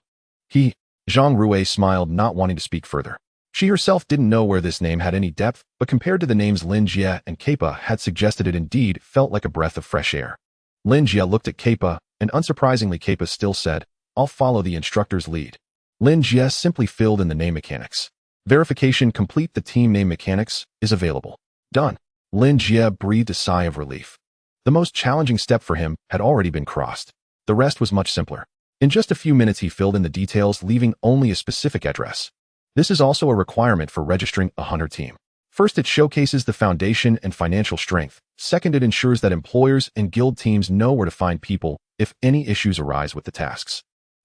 Speaker 1: Zhang Rui smiled, not wanting to speak further. She herself didn't know where this name had any depth, but compared to the names Lin Jie and Kappa had suggested, it indeed felt like a breath of fresh air. Lin Jie looked at Kappa, and unsurprisingly Kappa still said, I'll follow the instructor's lead. Lin Jie simply filled in the name Mechanics. Verification complete. The team name Mechanics is available. Done. Lin Jie breathed a sigh of relief. The most challenging step for him had already been crossed. The rest was much simpler. In just a few minutes he filled in the details, leaving only a specific address. This is also a requirement for registering a Hunter team. First, it showcases the foundation and financial strength. Second, it ensures that employers and guild teams know where to find people if any issues arise with the tasks.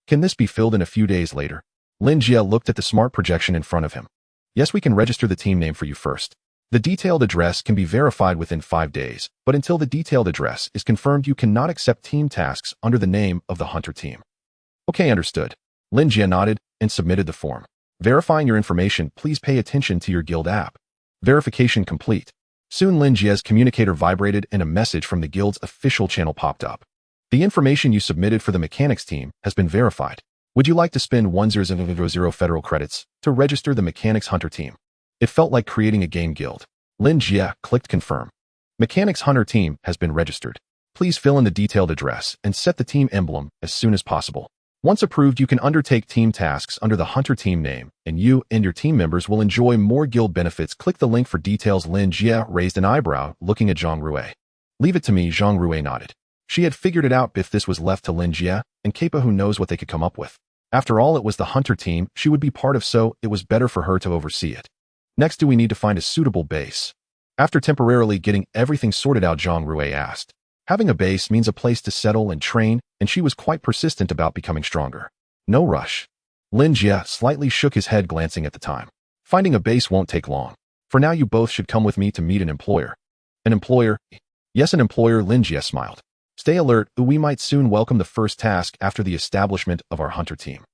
Speaker 1: Can this be filled in a few days later? Lin Jie looked at the smart projection in front of him. Yes, we can register the team name for you first. The detailed address can be verified within 5 days, but until the detailed address is confirmed, you cannot accept team tasks under the name of the Hunter team. Okay, understood. Lin Jie nodded and submitted the form. Verifying your information, please pay attention to your guild app. Verification complete. Soon Lin Jie's communicator vibrated and a message from the guild's official channel popped up. The information you submitted for the Mechanics team has been verified. Would you like to spend 100 federal credits to register the Mechanics Hunter team? It felt like creating a game guild. Lin Jie clicked confirm. Mechanics Hunter team has been registered. Please fill in the detailed address and set the team emblem as soon as possible. Once approved, you can undertake team tasks under the Hunter team name, and you and your team members will enjoy more guild benefits. Click the link for details. Lin Jie raised an eyebrow, looking at Zhang Rui. Leave it to me, Zhang Rui nodded. She had figured it out. If this was left to Lin Jie and Kappa, who knows what they could come up with. After all, it was the Hunter team she would be part of, so it was better for her to oversee it. Next, do we need to find a suitable base? After temporarily getting everything sorted out, Zhang Rui asked. Having a base means a place to settle and train, and she was quite persistent about becoming stronger. No rush. Lin Jie slightly shook his head, glancing at the time. Finding a base won't take long. For now, you both should come with me to meet an employer. An employer? Yes, an employer, Lin Jie smiled. Stay alert, we might soon welcome the first task after the establishment of our Hunter team.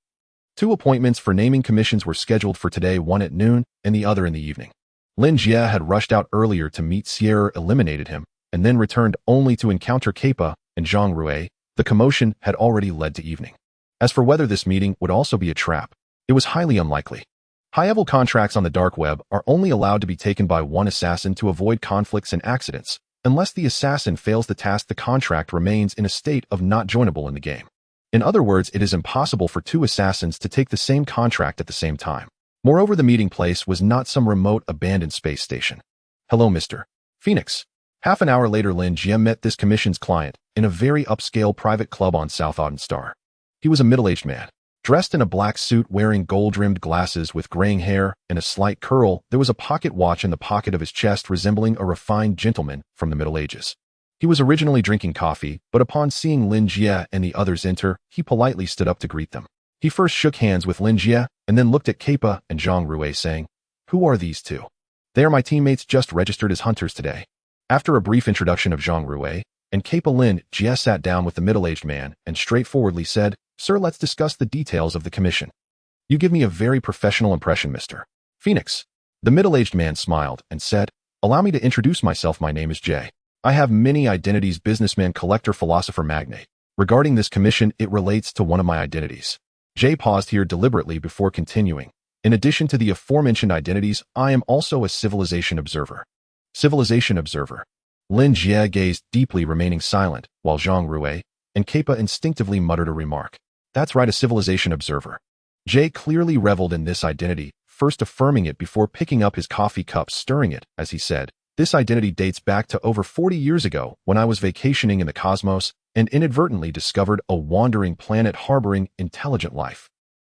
Speaker 1: 2 appointments for naming commissions were scheduled for today, one at noon and the other in the evening. Lin Jie had rushed out earlier to meet Sierra, eliminated him, and then returned only to encounter Kappa and Zhang Rui. The commotion had already led to evening. As for whether this meeting would also be a trap, it was highly unlikely. High-level contracts on the dark web are only allowed to be taken by one assassin to avoid conflicts and accidents. Unless the assassin fails the task, the contract remains in a state of not joinable in the game. In other words, it is impossible for 2 assassins to take the same contract at the same time. Moreover, the meeting place was not some remote abandoned space station. Hello, Mr. Phoenix. Half an hour later, Lin Jie met this commission's client in a very upscale private club on South Auden Star. He was a middle-aged man, dressed in a black suit, wearing gold-rimmed glasses with graying hair and a slight curl. There was a pocket watch in the pocket of his chest, resembling a refined gentleman from the Middle Ages. He was originally drinking coffee, but upon seeing Lin Jie and the others enter, he politely stood up to greet them. He first shook hands with Lin Jie and then looked at Kappa and Zhang Rui, saying, "Who are these 2? They are my teammates, just registered as hunters today." After a brief introduction of Zhang Rui and Kappa, Lin Jie sat down with the middle-aged man and straightforwardly said, "Sir, let's discuss the details of the commission. You give me a very professional impression, Mr. Phoenix." The middle-aged man smiled and said, Allow me to introduce myself. My name is Jie. I have many identities: businessman, collector, philosopher, magnate. Regarding this commission, it relates to one of my identities. Jie paused here deliberately before continuing. In addition to the aforementioned identities, I am also a civilization observer. Civilization observer. Lin Jie gazed deeply, remaining silent, while Zhang Rui and Kappa instinctively muttered a remark. That's right, a civilization observer. Jie clearly reveled in this identity, first affirming it before picking up his coffee cup, stirring it, as he said, "This identity dates back to over 40 years ago when I was vacationing in the cosmos and inadvertently discovered a wandering planet harboring intelligent life."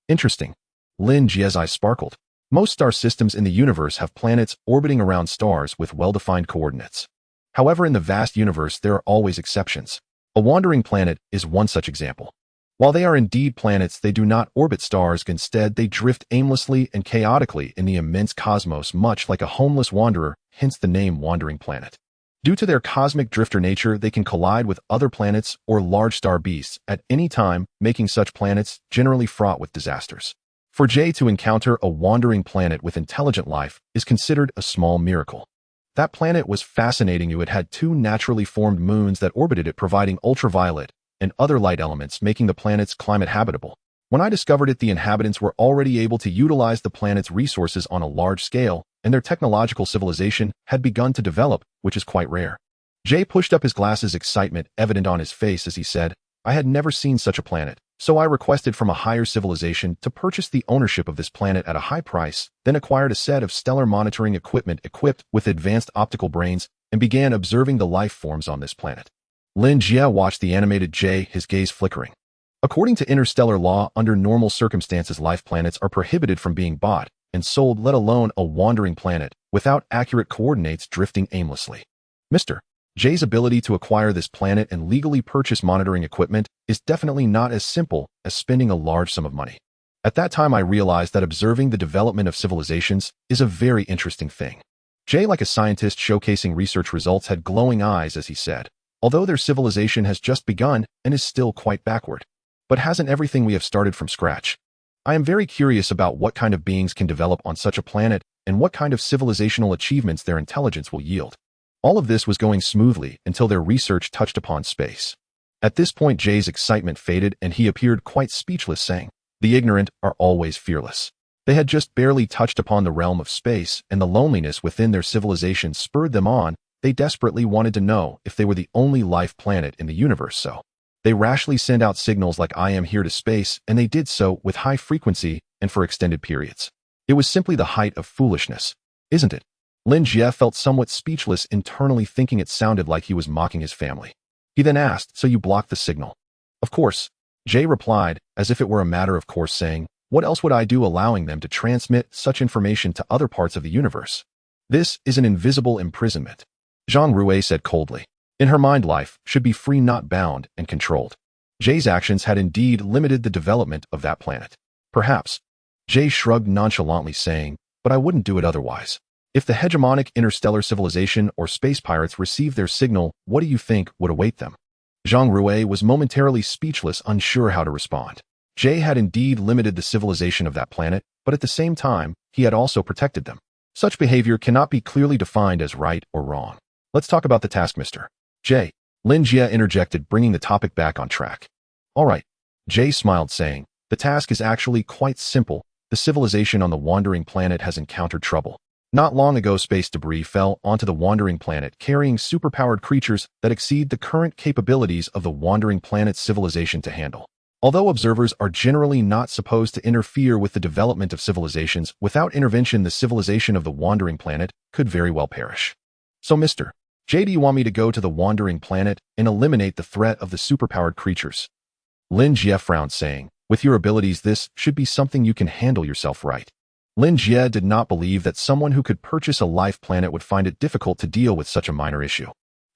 Speaker 1: Interesting. Lin Jie's eyes sparkled. Most star systems in the universe have planets orbiting around stars with well-defined coordinates. However, in the vast universe, there are always exceptions. A wandering planet is one such example. While they are indeed planets, they do not orbit stars. Instead, they drift aimlessly and chaotically in the immense cosmos, much like a homeless wanderer, hence the name wandering planet. Due to their cosmic drifter nature, they can collide with other planets or large star beasts at any time, making such planets generally fraught with disasters. For Jie to encounter a wandering planet with intelligent life is considered a small miracle. That planet was fascinating. It had 2 naturally formed moons that orbited it, providing ultraviolet and other light elements, making the planet's climate habitable. When I discovered it, the inhabitants were already able to utilize the planet's resources on a large scale, and their technological civilization had begun to develop, which is quite rare. Jie pushed up his glasses, excitement evident on his face as he said, "I had never seen such a planet, so I requested from a higher civilization to purchase the ownership of this planet at a high price, then acquired a set of stellar monitoring equipment equipped with advanced optical brains and began observing the life forms on this planet." Lin Jie watched the animated Jie, his gaze flickering. According to interstellar law, under normal circumstances, life planets are prohibited from being bought and sold, let alone a wandering planet without accurate coordinates drifting aimlessly. Mr. Jie's ability to acquire this planet and legally purchase monitoring equipment is definitely not as simple as spending a large sum of money. At that time, I realized that observing the development of civilizations is a very interesting thing. Jie, like a scientist showcasing research results, had glowing eyes as he said, "Although their civilization has just begun and is still quite backward. But hasn't everything we have started from scratch? I am very curious about what kind of beings can develop on such a planet and what kind of civilizational achievements their intelligence will yield." All of this was going smoothly until their research touched upon space. At this point, Jie's excitement faded and he appeared quite speechless, saying, "The ignorant are always fearless." They had just barely touched upon the realm of space, and the loneliness within their civilization spurred them on. They desperately wanted to know if they were the only life planet in the universe, so they rashly sent out signals like "I am here" to space, and they did so with high frequency and for extended periods. It was simply the height of foolishness, isn't it? Lin Jie felt somewhat speechless, internally thinking it sounded like he was mocking his family. He then asked, "So you blocked the signal?" "Of course," Jie replied, as if it were a matter of course, saying, "What else would I do allowing them to transmit such information to other parts of the universe? This is an invisible imprisonment." Zhang Rui said coldly. In her mind, life should be free, not bound and controlled. Jie's actions had indeed limited the development of that planet. Perhaps. Jie shrugged nonchalantly, saying, "But I wouldn't do it otherwise. If the hegemonic interstellar civilization or space pirates received their signal, what do you think would await them?" Zhang Rui was momentarily speechless, unsure how to respond. Jie had indeed limited the civilization of that planet, but at the same time, he had also protected them. Such behavior cannot be clearly defined as right or wrong. "Let's talk about the task, Mr. Jie," Lin Jie interjected, bringing the topic back on track. "All right," Jie smiled, saying, "The task is actually quite simple. The civilization on the wandering planet has encountered trouble. Not long ago, space debris fell onto the wandering planet, carrying superpowered creatures that exceed the current capabilities of the wandering planet's civilization to handle. Although observers are generally not supposed to interfere with the development of civilizations, without intervention, the civilization of the wandering planet could very well perish. So, Mr. Jie, do you want me to go to the wandering planet and eliminate the threat of the superpowered creatures?" Lin Jie frowned, saying, "With your abilities, this should be something you can handle yourself, right?" Lin Jie did not believe that someone who could purchase a life planet would find it difficult to deal with such a minor issue.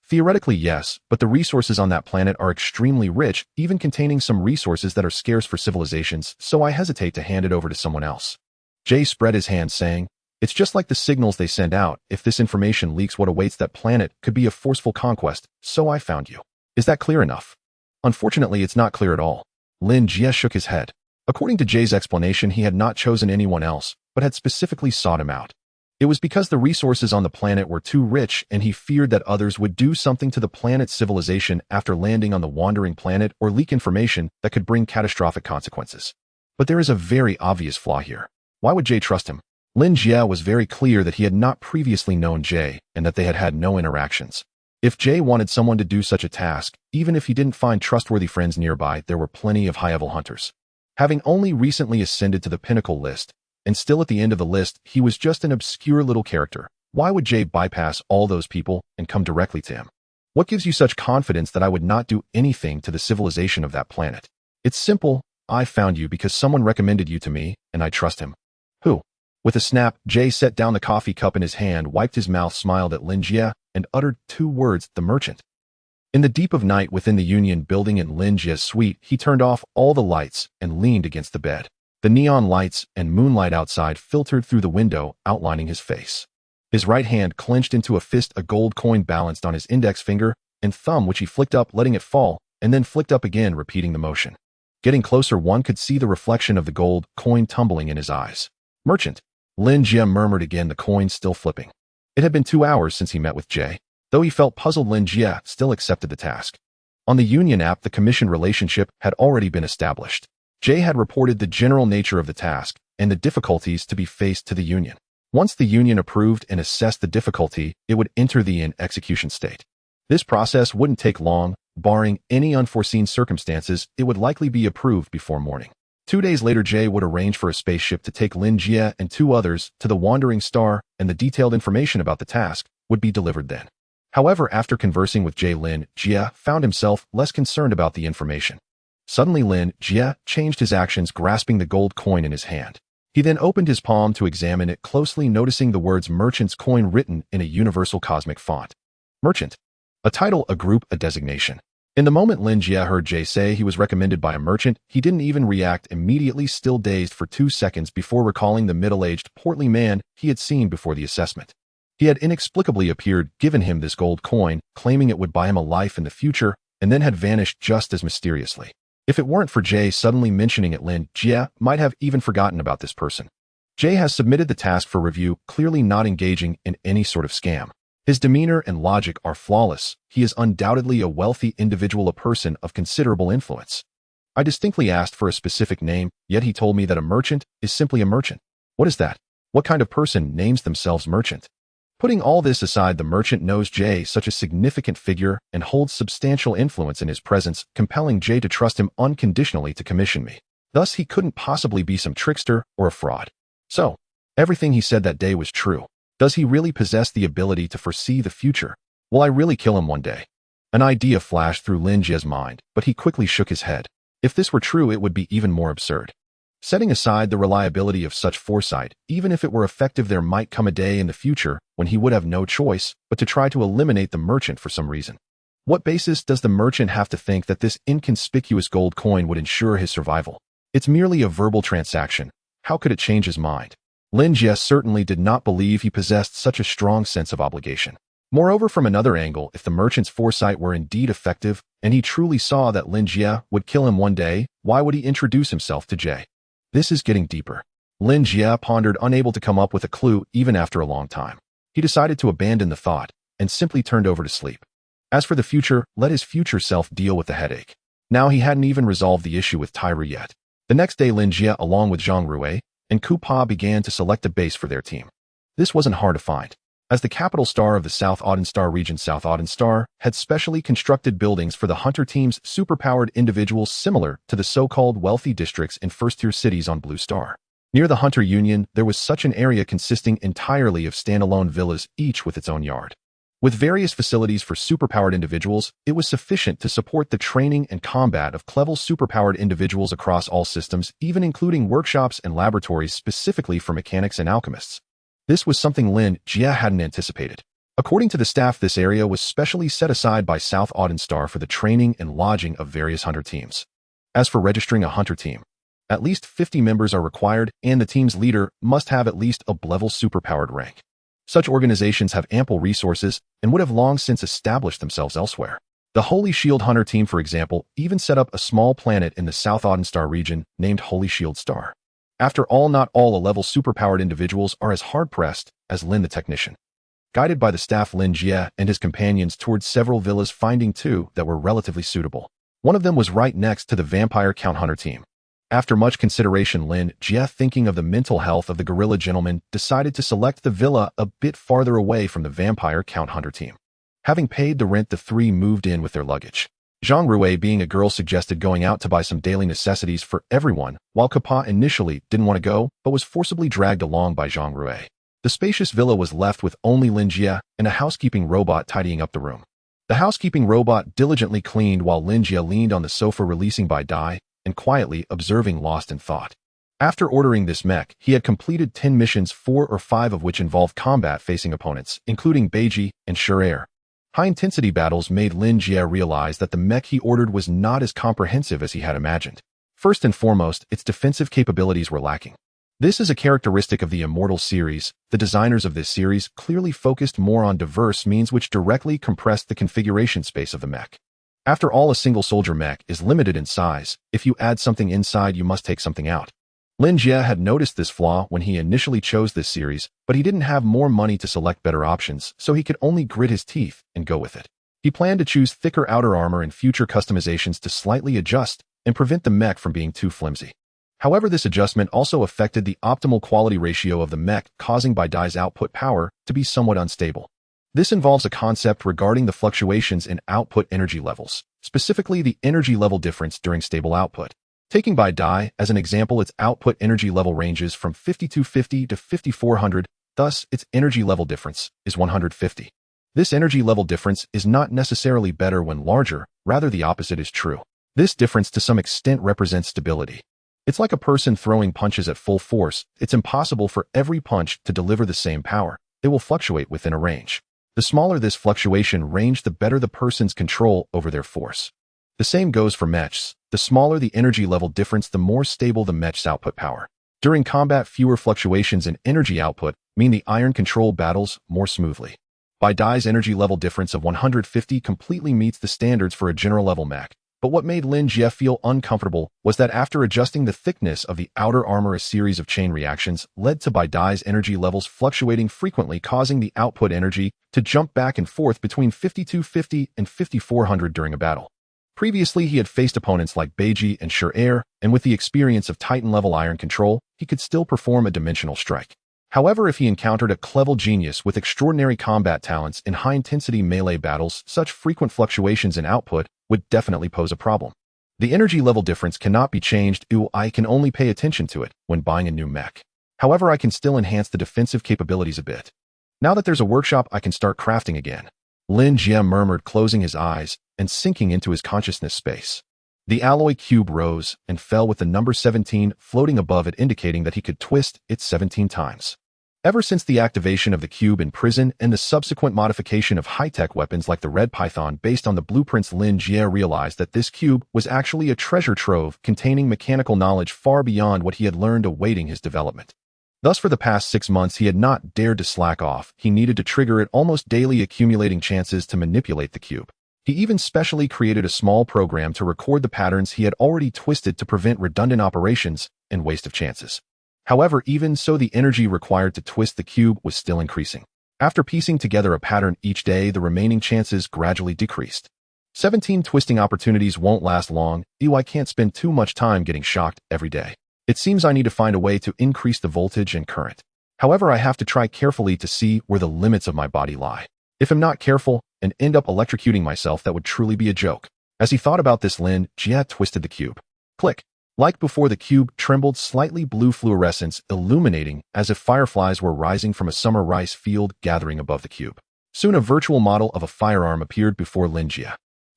Speaker 1: Theoretically, yes, but the resources on that planet are extremely rich, even containing some resources that are scarce for civilizations, so I hesitate to hand it over to someone else. Jie spread his hands, saying, "It's just like the signals they send out. If this information leaks, what awaits that planet could be a forceful conquest, so I found you. Is that clear enough?" "Unfortunately, it's not clear at all." Lin Jie shook his head. According to Jie's explanation, he had not chosen anyone else, but had specifically sought him out. It was because the resources on the planet were too rich and he feared that others would do something to the planet's civilization after landing on the wandering planet or leak information that could bring catastrophic consequences. But there is a very obvious flaw here. Why would Jie trust him? Lin Jie was very clear that he had not previously known Jie and that they had had no interactions. If Jie wanted someone to do such a task, even if he didn't find trustworthy friends nearby, there were plenty of high-level hunters. Having only recently ascended to the pinnacle list, and still at the end of the list, he was just an obscure little character. Why would Jie bypass all those people and come directly to him? What gives you such confidence that I would not do anything to the civilization of that planet? It's simple. I found you because someone recommended you to me, and I trust him. Who? With a snap, Jie set down the coffee cup in his hand, wiped his mouth, smiled at Lin Jie, and uttered 2 words, the merchant. In the deep of night within the Union building in Lin Jie's suite, he turned off all the lights and leaned against the bed. The neon lights and moonlight outside filtered through the window, outlining his face. His right hand clenched into a fist, a gold coin balanced on his index finger and thumb, which he flicked up, letting it fall, and then flicked up again, repeating the motion. Getting closer, one could see the reflection of the gold coin tumbling in his eyes. Merchant. Lin Jie murmured again, the coin still flipping. It had been 2 hours since he met with Jie. Though he felt puzzled, Lin Jie still accepted the task. On the Union app, the commission relationship had already been established. Jie had reported the general nature of the task and the difficulties to be faced to the Union. Once the Union approved and assessed the difficulty, it would enter the execution state. This process wouldn't take long. Barring any unforeseen circumstances, it would likely be approved before morning. 2 days later, Jie would arrange for a spaceship to take Lin Jie and 2 others to the wandering star, and the detailed information about the task would be delivered then. However, after conversing with Jie, Lin Jie found himself less concerned about the information. Suddenly, Lin Jie changed his actions, grasping the gold coin in his hand. He then opened his palm to examine it closely, noticing the words Merchant's Coin written in a universal cosmic font. Merchant. A title, a group, a designation. In the moment Lin Jie heard Jie say he was recommended by a merchant, he didn't even react, immediately still dazed for 2 seconds before recalling the middle-aged, portly man he had seen before the assessment. He had inexplicably appeared, given him this gold coin, claiming it would buy him a life in the future, and then had vanished just as mysteriously. If it weren't for Jie suddenly mentioning it, Lin Jie might have even forgotten about this person. Jie has submitted the task for review, clearly not engaging in any sort of scam. His demeanor and logic are flawless. He is undoubtedly a wealthy individual, a person of considerable influence. I distinctly asked for a specific name, yet he told me that a merchant is simply a merchant. What is that? What kind of person names themselves merchant? Putting all this aside, the merchant knows Jie such a significant figure and holds substantial influence in his presence, compelling Jie to trust him unconditionally to commission me. Thus, he couldn't possibly be some trickster or a fraud. So, everything he said that day was true. Does he really possess the ability to foresee the future? Will I really kill him one day? An idea flashed through Lin Jie's mind, but he quickly shook his head. If this were true, it would be even more absurd. Setting aside the reliability of such foresight, even if it were effective, there might come a day in the future when he would have no choice but to try to eliminate the merchant for some reason. What basis does the merchant have to think that this inconspicuous gold coin would ensure his survival? It's merely a verbal transaction. How could it change his mind? Lin Jie certainly did not believe he possessed such a strong sense of obligation. Moreover, from another angle, if the merchant's foresight were indeed effective, and he truly saw that Lin Jie would kill him one day, why would he introduce himself to Jie? This is getting deeper. Lin Jie pondered, unable to come up with a clue even after a long time. He decided to abandon the thought, and simply turned over to sleep. As for the future, let his future self deal with the headache. Now he hadn't even resolved the issue with Tyru yet. The next day, Lin Jie, along with Zhang Rui and Ku Pa, began to select a base for their team. This wasn't hard to find. As the capital star of the South Auden Star region, South Auden Star had specially constructed buildings for the hunter team's superpowered individuals, similar to the so-called wealthy districts in first-tier cities on Blue Star. Near the Hunter Union, there was such an area consisting entirely of standalone villas, each with its own yard. With various facilities for superpowered individuals, it was sufficient to support the training and combat of clever superpowered individuals across all systems, even including workshops and laboratories specifically for mechanics and alchemists. This was something Lin Jie hadn't anticipated. According to the staff, this area was specially set aside by South Auden Star for the training and lodging of various hunter teams. As for registering a hunter team, at least 50 members are required, and the team's leader must have at least a level superpowered rank. Such organizations have ample resources and would have long since established themselves elsewhere. The Holy Shield Hunter team, for example, even set up a small planet in the South Auden Star region named Holy Shield Star. After all, not all A-level superpowered individuals are as hard-pressed as Lin the technician. Guided by the staff, Lin Jie and his companions toured several villas, finding two that were relatively suitable. One of them was right next to the vampire count hunter team. After much consideration, Lin Jie, thinking of the mental health of the gorilla gentleman, decided to select the villa a bit farther away from the vampire count hunter team. Having paid the rent, the three moved in with their luggage. Zhang Rui, being a girl, suggested going out to buy some daily necessities for everyone, while Kappa initially didn't want to go, but was forcibly dragged along by Zhang Rui. The spacious villa was left with only Lin Jie and a housekeeping robot tidying up the room. The housekeeping robot diligently cleaned while Lin Jie leaned on the sofa, releasing by Dai and quietly observing, lost in thought. After ordering this mech, he had completed 10 missions, 4 or 5 of which involved combat-facing opponents, including Beiji and Sure. High-intensity battles made Lin Jie realize that the mech he ordered was not as comprehensive as he had imagined. First and foremost, its defensive capabilities were lacking. This is a characteristic of the Immortal series. The designers of this series clearly focused more on diverse means, which directly compressed the configuration space of the mech. After all, a single soldier mech is limited in size. If you add something inside, you must take something out. Lin Jie had noticed this flaw when he initially chose this series, but he didn't have more money to select better options, so he could only grit his teeth and go with it. He planned to choose thicker outer armor in future customizations to slightly adjust and prevent the mech from being too flimsy. However, this adjustment also affected the optimal quality ratio of the mech, causing by Dai's output power to be somewhat unstable. This involves a concept regarding the fluctuations in output energy levels, specifically the energy level difference during stable output. Taking by Dai as an example, its output energy level ranges from 5250 to 5400, thus its energy level difference is 150. This energy level difference is not necessarily better when larger, rather the opposite is true. This difference to some extent represents stability. It's like a person throwing punches at full force. It's impossible for every punch to deliver the same power. It will fluctuate within a range. The smaller this fluctuation range, the better the person's control over their force. The same goes for mechs. The smaller the energy level difference, the more stable the mech's output power. During combat, fewer fluctuations in energy output mean the iron control battles more smoothly. By Dai's energy level difference of 150 completely meets the standards for a general level mech. But what made Lin Jie feel uncomfortable was that after adjusting the thickness of the outer armor, a series of chain reactions led to by Dai's energy levels fluctuating frequently, causing the output energy to jump back and forth between 5250 and 5400 during a battle. Previously, he had faced opponents like Beiji and Sure, and with the experience of Titan-level iron control, he could still perform a dimensional strike. However, if he encountered a clever genius with extraordinary combat talents in high-intensity melee battles, such frequent fluctuations in output would definitely pose a problem. The energy level difference cannot be changed. I can only pay attention to it when buying a new mech. However, I can still enhance the defensive capabilities a bit. Now that there's a workshop, I can start crafting again. Lin Jie murmured, closing his eyes and sinking into his consciousness space. The alloy cube rose and fell with the number 17 floating above it, indicating that he could twist it 17 times. Ever since the activation of the cube in prison and the subsequent modification of high-tech weapons like the Red Python based on the blueprints, Lin Jie realized that this cube was actually a treasure trove containing mechanical knowledge far beyond what he had learned, awaiting his development. Thus, for the past 6 months, he had not dared to slack off. He needed to trigger it almost daily, accumulating chances to manipulate the cube. He even specially created a small program to record the patterns he had already twisted to prevent redundant operations and waste of chances. However, even so, the energy required to twist the cube was still increasing. After piecing together a pattern each day, the remaining chances gradually decreased. 17 twisting opportunities won't last long. I can't spend too much time getting shocked every day. It seems I need to find a way to increase the voltage and current. However, I have to try carefully to see where the limits of my body lie. If I'm not careful and end up electrocuting myself, that would truly be a joke. As he thought about this, Lin Jie twisted the cube. Click. Like before, the cube trembled, slightly blue fluorescence illuminating as if fireflies were rising from a summer rice field gathering above the cube. Soon a virtual model of a firearm appeared before Lin Jie.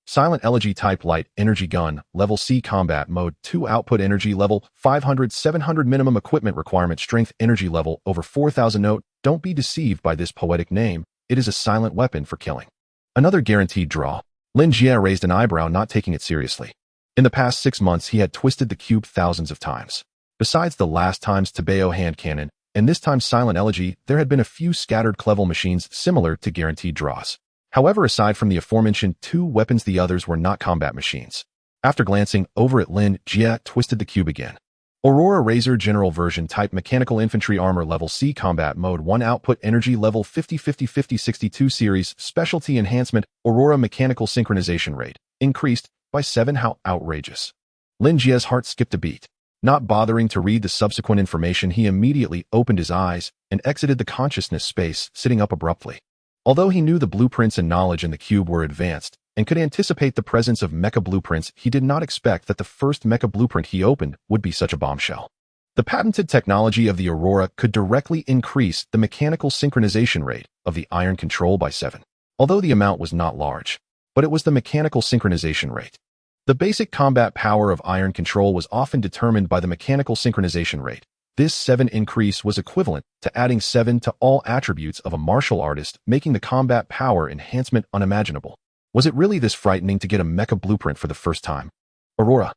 Speaker 1: Silent Elegy type light energy gun, level C combat mode 2 output energy level 500-700 minimum equipment requirement strength energy level over 4000. Note, don't be deceived by this poetic name, it is a silent weapon for killing. Another guaranteed draw. Lin Jie raised an eyebrow, not taking it seriously. In the past 6 months, he had twisted the cube thousands of times. Besides the last time's Tabeo hand cannon, and this time's Silent Elegy, there had been a few scattered clever machines similar to guaranteed draws. However, aside from the aforementioned 2 weapons, the others were not combat machines. After glancing over at Lin Jie, twisted the cube again. Aurora Razor General Version Type Mechanical Infantry Armor Level C Combat Mode 1 Output Energy Level 50-50-50-62 Series Specialty Enhancement Aurora Mechanical Synchronization Rate Increased by 7. How outrageous. Lin Jie's heart skipped a beat. Not bothering to read the subsequent information, he immediately opened his eyes and exited the consciousness space, sitting up abruptly. Although he knew the blueprints and knowledge in the cube were advanced, and could anticipate the presence of mecha blueprints, he did not expect that the first mecha blueprint he opened would be such a bombshell. The patented technology of the Aurora could directly increase the mechanical synchronization rate of the iron control by 7. Although the amount was not large, but it was the mechanical synchronization rate. The basic combat power of iron control was often determined by the mechanical synchronization rate. This 7 increase was equivalent to adding 7 to all attributes of a martial artist, making the combat power enhancement unimaginable. Was it really this frightening to get a mecha blueprint for the first time? Aurora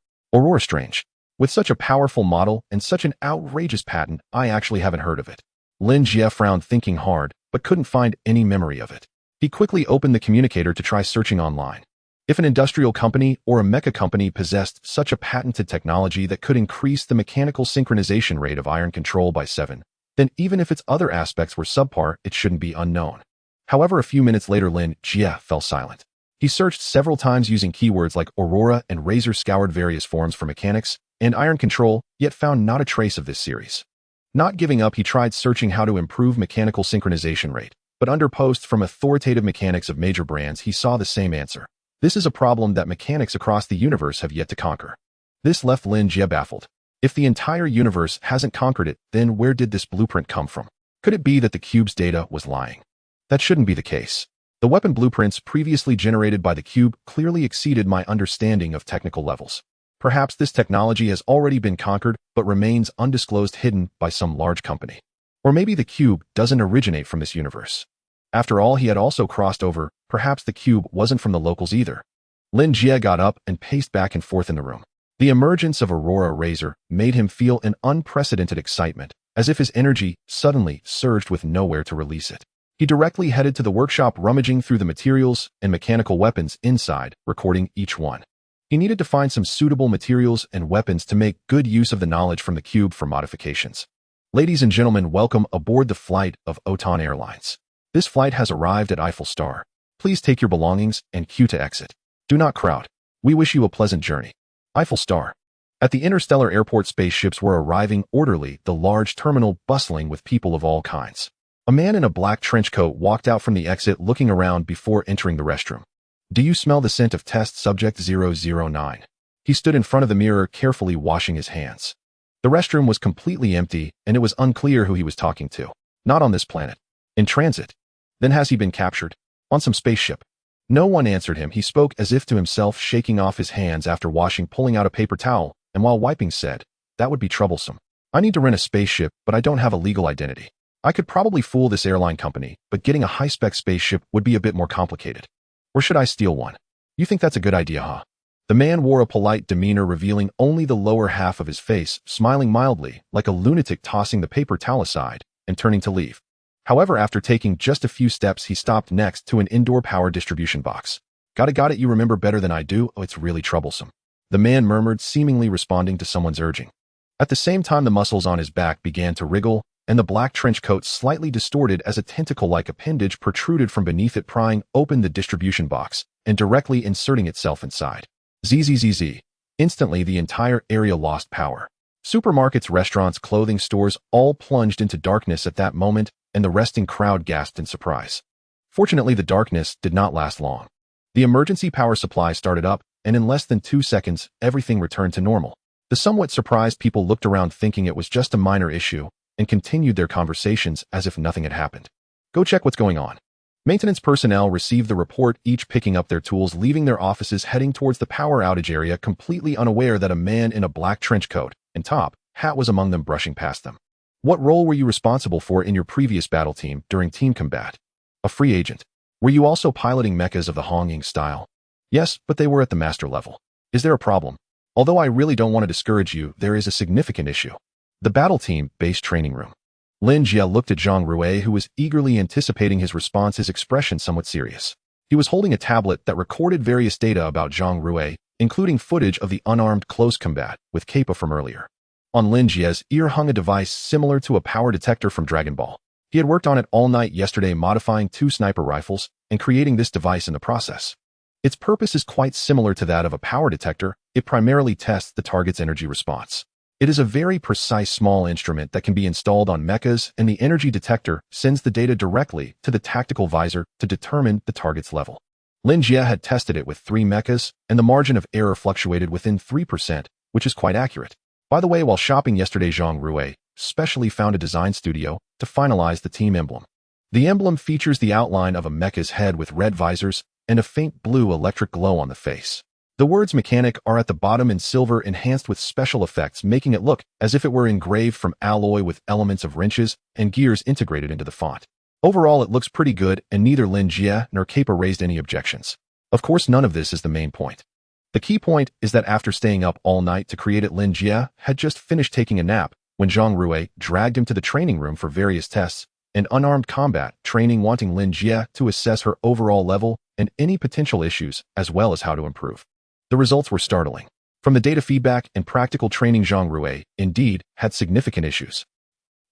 Speaker 1: strange. With such a powerful model and such an outrageous patent, I actually haven't heard of it. Lin Jie frowned, thinking hard, but couldn't find any memory of it. He quickly opened the communicator to try searching online. If an industrial company or a mecha company possessed such a patented technology that could increase the mechanical synchronization rate of iron control by 7, then even if its other aspects were subpar, it shouldn't be unknown. However, a few minutes later, Lin Jie fell silent. He searched several times using keywords like Aurora and Razor, scoured various forums for mechanics and iron control, yet found not a trace of this series. Not giving up, he tried searching how to improve mechanical synchronization rate, but under posts from authoritative mechanics of major brands, he saw the same answer. This is a problem that mechanics across the universe have yet to conquer. This left Lin Jie baffled. If the entire universe hasn't conquered it, then where did this blueprint come from? Could it be that the cube's data was lying? That shouldn't be the case. The weapon blueprints previously generated by the cube clearly exceeded my understanding of technical levels. Perhaps this technology has already been conquered but remains undisclosed, hidden by some large company. Or maybe the cube doesn't originate from this universe. After all, he had also crossed over. Perhaps the cube wasn't from the locals either. Lin Jie got up and paced back and forth in the room. The emergence of Aurora Razor made him feel an unprecedented excitement, as if his energy suddenly surged with nowhere to release it. He directly headed to the workshop, rummaging through the materials and mechanical weapons inside, recording each one. He needed to find some suitable materials and weapons to make good use of the knowledge from the cube for modifications. Ladies and gentlemen, welcome aboard the flight of Otan Airlines. This flight has arrived at Eiffel Star. Please take your belongings and queue to exit. Do not crowd. We wish you a pleasant journey. Eiffel Star. At the Interstellar airport, spaceships were arriving orderly, the large terminal bustling with people of all kinds. A man in a black trench coat walked out from the exit, looking around before entering the restroom. Do you smell the scent of test subject 009? He stood in front of the mirror, carefully washing his hands. The restroom was completely empty, and it was unclear who he was talking to. Not on this planet. In transit. Then has he been captured? On some spaceship? No one answered him. He spoke as if to himself, shaking off his hands after washing, pulling out a paper towel, and while wiping said, "That would be troublesome. I need to rent a spaceship, but I don't have a legal identity. I could probably fool this airline company, but getting a high-spec spaceship would be a bit more complicated. Or should I steal one? You think that's a good idea, huh?" The man wore a polite demeanor, revealing only the lower half of his face, smiling mildly, like a lunatic, tossing the paper towel aside and turning to leave. However, after taking just a few steps, he stopped next to an indoor power distribution box. Got it, you remember better than I do. Oh, it's really troublesome," the man murmured, seemingly responding to someone's urging. At the same time, the muscles on his back began to wriggle, and the black trench coat slightly distorted as a tentacle-like appendage protruded from beneath it, prying open the distribution box and directly inserting itself inside. Zzz. Instantly, the entire area lost power. Supermarkets, restaurants, clothing stores all plunged into darkness at that moment, and the resting crowd gasped in surprise. Fortunately, the darkness did not last long. The emergency power supply started up, and in less than 2 seconds, everything returned to normal. The somewhat surprised people looked around, thinking it was just a minor issue, and continued their conversations as if nothing had happened. Go check what's going on. Maintenance personnel received the report, each picking up their tools, leaving their offices, heading towards the power outage area, completely unaware that a man in a black trench coat and top hat was among them, brushing past them. What role were you responsible for in your previous battle team during team combat? A free agent. Were you also piloting mechas of the Honging style? Yes, but they were at the master level. Is there a problem? Although I really don't want to discourage you, there is a significant issue. The battle team base training room. Lin Jie looked at Zhang Rui, who was eagerly anticipating his response, his expression somewhat serious. He was holding a tablet that recorded various data about Zhang Rui, including footage of the unarmed close combat with Kappa from earlier. On Lin Jie's ear hung a device similar to a power detector from Dragon Ball. He had worked on it all night yesterday, modifying 2 sniper rifles and creating this device in the process. Its purpose is quite similar to that of a power detector. It primarily tests the target's energy response. It is a very precise small instrument that can be installed on mechas, and the energy detector sends the data directly to the tactical visor to determine the target's level. Lin Jie had tested it with 3 mechas, and the margin of error fluctuated within 3%, which is quite accurate. By the way, while shopping yesterday, Zhang Rui specially found a design studio to finalize the team emblem. The emblem features the outline of a mecha's head with red visors and a faint blue electric glow on the face. The words mechanic are at the bottom in silver, enhanced with special effects, making it look as if it were engraved from alloy with elements of wrenches and gears integrated into the font. Overall, it looks pretty good, and neither Lin Jie nor Kappa raised any objections. Of course, none of this is the main point. The key point is that after staying up all night to create it, Lin Jie had just finished taking a nap when Zhang Rui dragged him to the training room for various tests and unarmed combat training, wanting Lin Jie to assess her overall level and any potential issues, as well as how to improve. The results were startling. From the data feedback and practical training, Zhang Rui, indeed, had significant issues.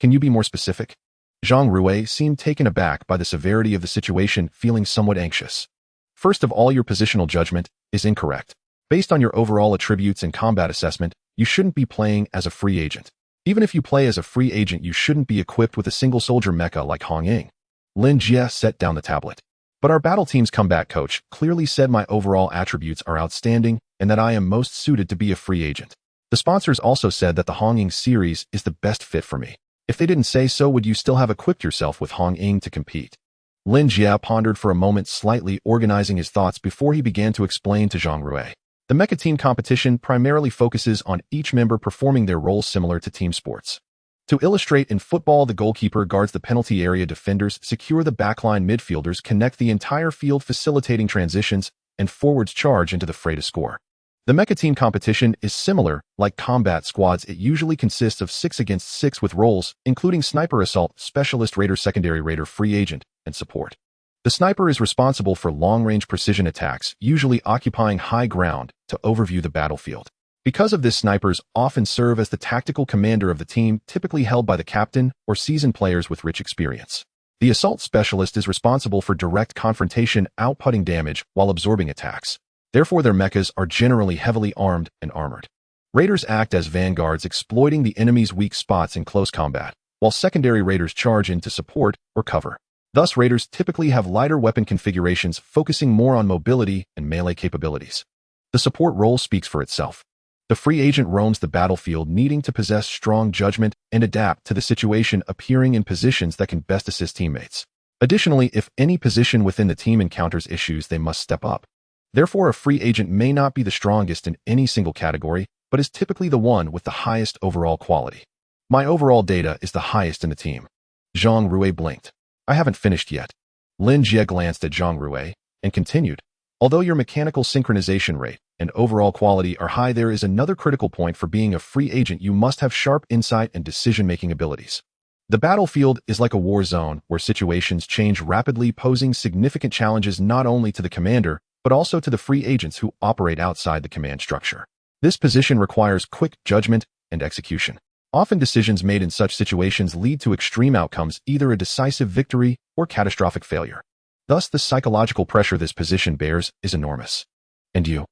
Speaker 1: Can you be more specific? Zhang Rui seemed taken aback by the severity of the situation, feeling somewhat anxious. First of all, your positional judgment is incorrect. Based on your overall attributes and combat assessment, you shouldn't be playing as a free agent. Even if you play as a free agent, you shouldn't be equipped with a single soldier mecha like Hong Ying. Lin Jie set down the tablet. But our battle team's combat coach clearly said my overall attributes are outstanding and that I am most suited to be a free agent. The sponsors also said that the Hong Ying series is the best fit for me. If they didn't say so, would you still have equipped yourself with Hong Ying to compete? Lin Jie pondered for a moment, slightly organizing his thoughts before he began to explain to Zhang Rui. The mecha team competition primarily focuses on each member performing their roles similar to team sports. To illustrate, in football, the goalkeeper guards the penalty area, defenders secure the backline, midfielders connect the entire field facilitating transitions, and forwards charge into the fray to score. The mecha team competition is similar. Like combat squads, it usually consists of 6 against 6 with roles, including sniper, assault, specialist, raider, secondary raider, free agent, and support. The sniper is responsible for long-range precision attacks, usually occupying high ground, to overview the battlefield. Because of this, snipers often serve as the tactical commander of the team, typically held by the captain or seasoned players with rich experience. The assault specialist is responsible for direct confrontation, outputting damage while absorbing attacks. Therefore, their mechas are generally heavily armed and armored. Raiders act as vanguards, exploiting the enemy's weak spots in close combat, while secondary raiders charge in to support or cover. Thus, raiders typically have lighter weapon configurations, focusing more on mobility and melee capabilities. The support role speaks for itself. The free agent roams the battlefield, needing to possess strong judgment and adapt to the situation, appearing in positions that can best assist teammates. Additionally, if any position within the team encounters issues, they must step up. Therefore, a free agent may not be the strongest in any single category, but is typically the one with the highest overall quality. My overall data is the highest in the team. Zhang Rui blinked. I haven't finished yet. Lin Jie glanced at Zhang Rui and continued. Although your mechanical synchronization rate and overall quality are high, there is another critical point for being a free agent. You must have sharp insight and decision-making abilities. The battlefield is like a war zone where situations change rapidly, posing significant challenges not only to the commander, but also to the free agents who operate outside the command structure. This position requires quick judgment and execution. Often decisions made in such situations lead to extreme outcomes, either a decisive victory or catastrophic failure. Thus, the psychological pressure this position bears is enormous. And you?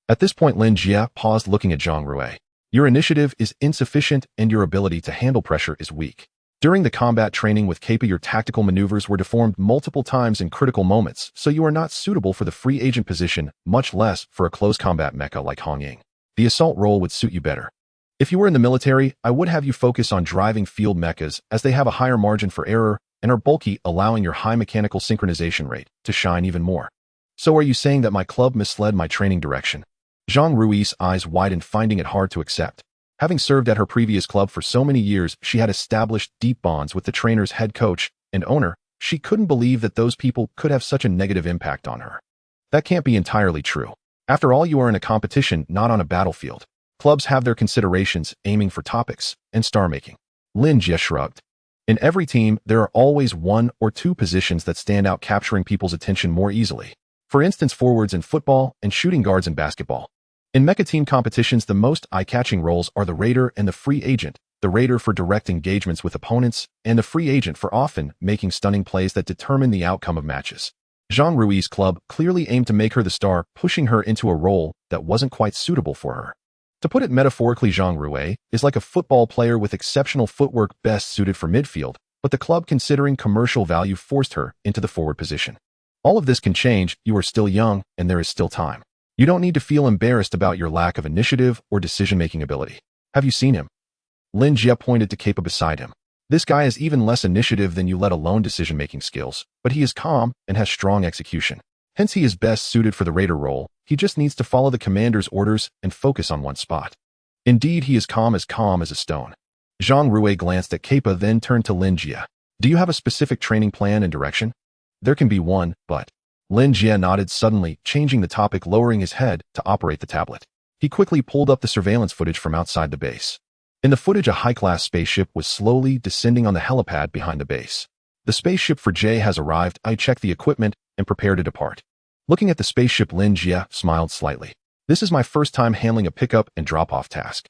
Speaker 1: At this point, Lin Jie paused, looking at Zhang Rui. Your initiative is insufficient and your ability to handle pressure is weak. During the combat training with Kappa, your tactical maneuvers were deformed multiple times in critical moments, so you are not suitable for the free agent position, much less for a close combat mecha like Hong Ying. The assault role would suit you better. If you were in the military, I would have you focus on driving field mechas, as they have a higher margin for error and are bulky, allowing your high mechanical synchronization rate to shine even more. So are you saying that my club misled my training direction? Zhang Rui's eyes widened, finding it hard to accept. Having served at her previous club for so many years, she had established deep bonds with the trainer's head coach and owner. She couldn't believe that those people could have such a negative impact on her. That can't be entirely true. After all, you are in a competition, not on a battlefield. Clubs have their considerations, aiming for topics and star-making. Lin Jie shrugged. In every team, there are always 1 or 2 positions that stand out, capturing people's attention more easily. For instance, forwards in football and shooting guards in basketball. In mecha team competitions, the most eye-catching roles are the raider and the free agent, the raider for direct engagements with opponents, and the free agent for often making stunning plays that determine the outcome of matches. Zhang Rui's club clearly aimed to make her the star, pushing her into a role that wasn't quite suitable for her. To put it metaphorically, Zhang Rui is like a football player with exceptional footwork best suited for midfield, but the club, considering commercial value, forced her into the forward position. All of this can change. You are still young, and there is still time. You don't need to feel embarrassed about your lack of initiative or decision-making ability. Have you seen him? Lin Jie pointed to Kappa beside him. This guy has even less initiative than you, let alone decision-making skills, but he is calm and has strong execution. Hence, he is best suited for the raider role. He just needs to follow the commander's orders and focus on one spot. Indeed, he is calm as a stone. Zhang Rui glanced at Kappa, then turned to Lin Jie. Do you have a specific training plan and direction? There can be one, but... Lin Jie nodded, suddenly changing the topic, lowering his head to operate the tablet. He quickly pulled up the surveillance footage from outside the base. In the footage, a high-class spaceship was slowly descending on the helipad behind the base. The spaceship for Jie has arrived. I checked the equipment and prepare to depart. Looking at the spaceship, Lin Jie smiled slightly. This is my first time handling a pickup and drop-off task.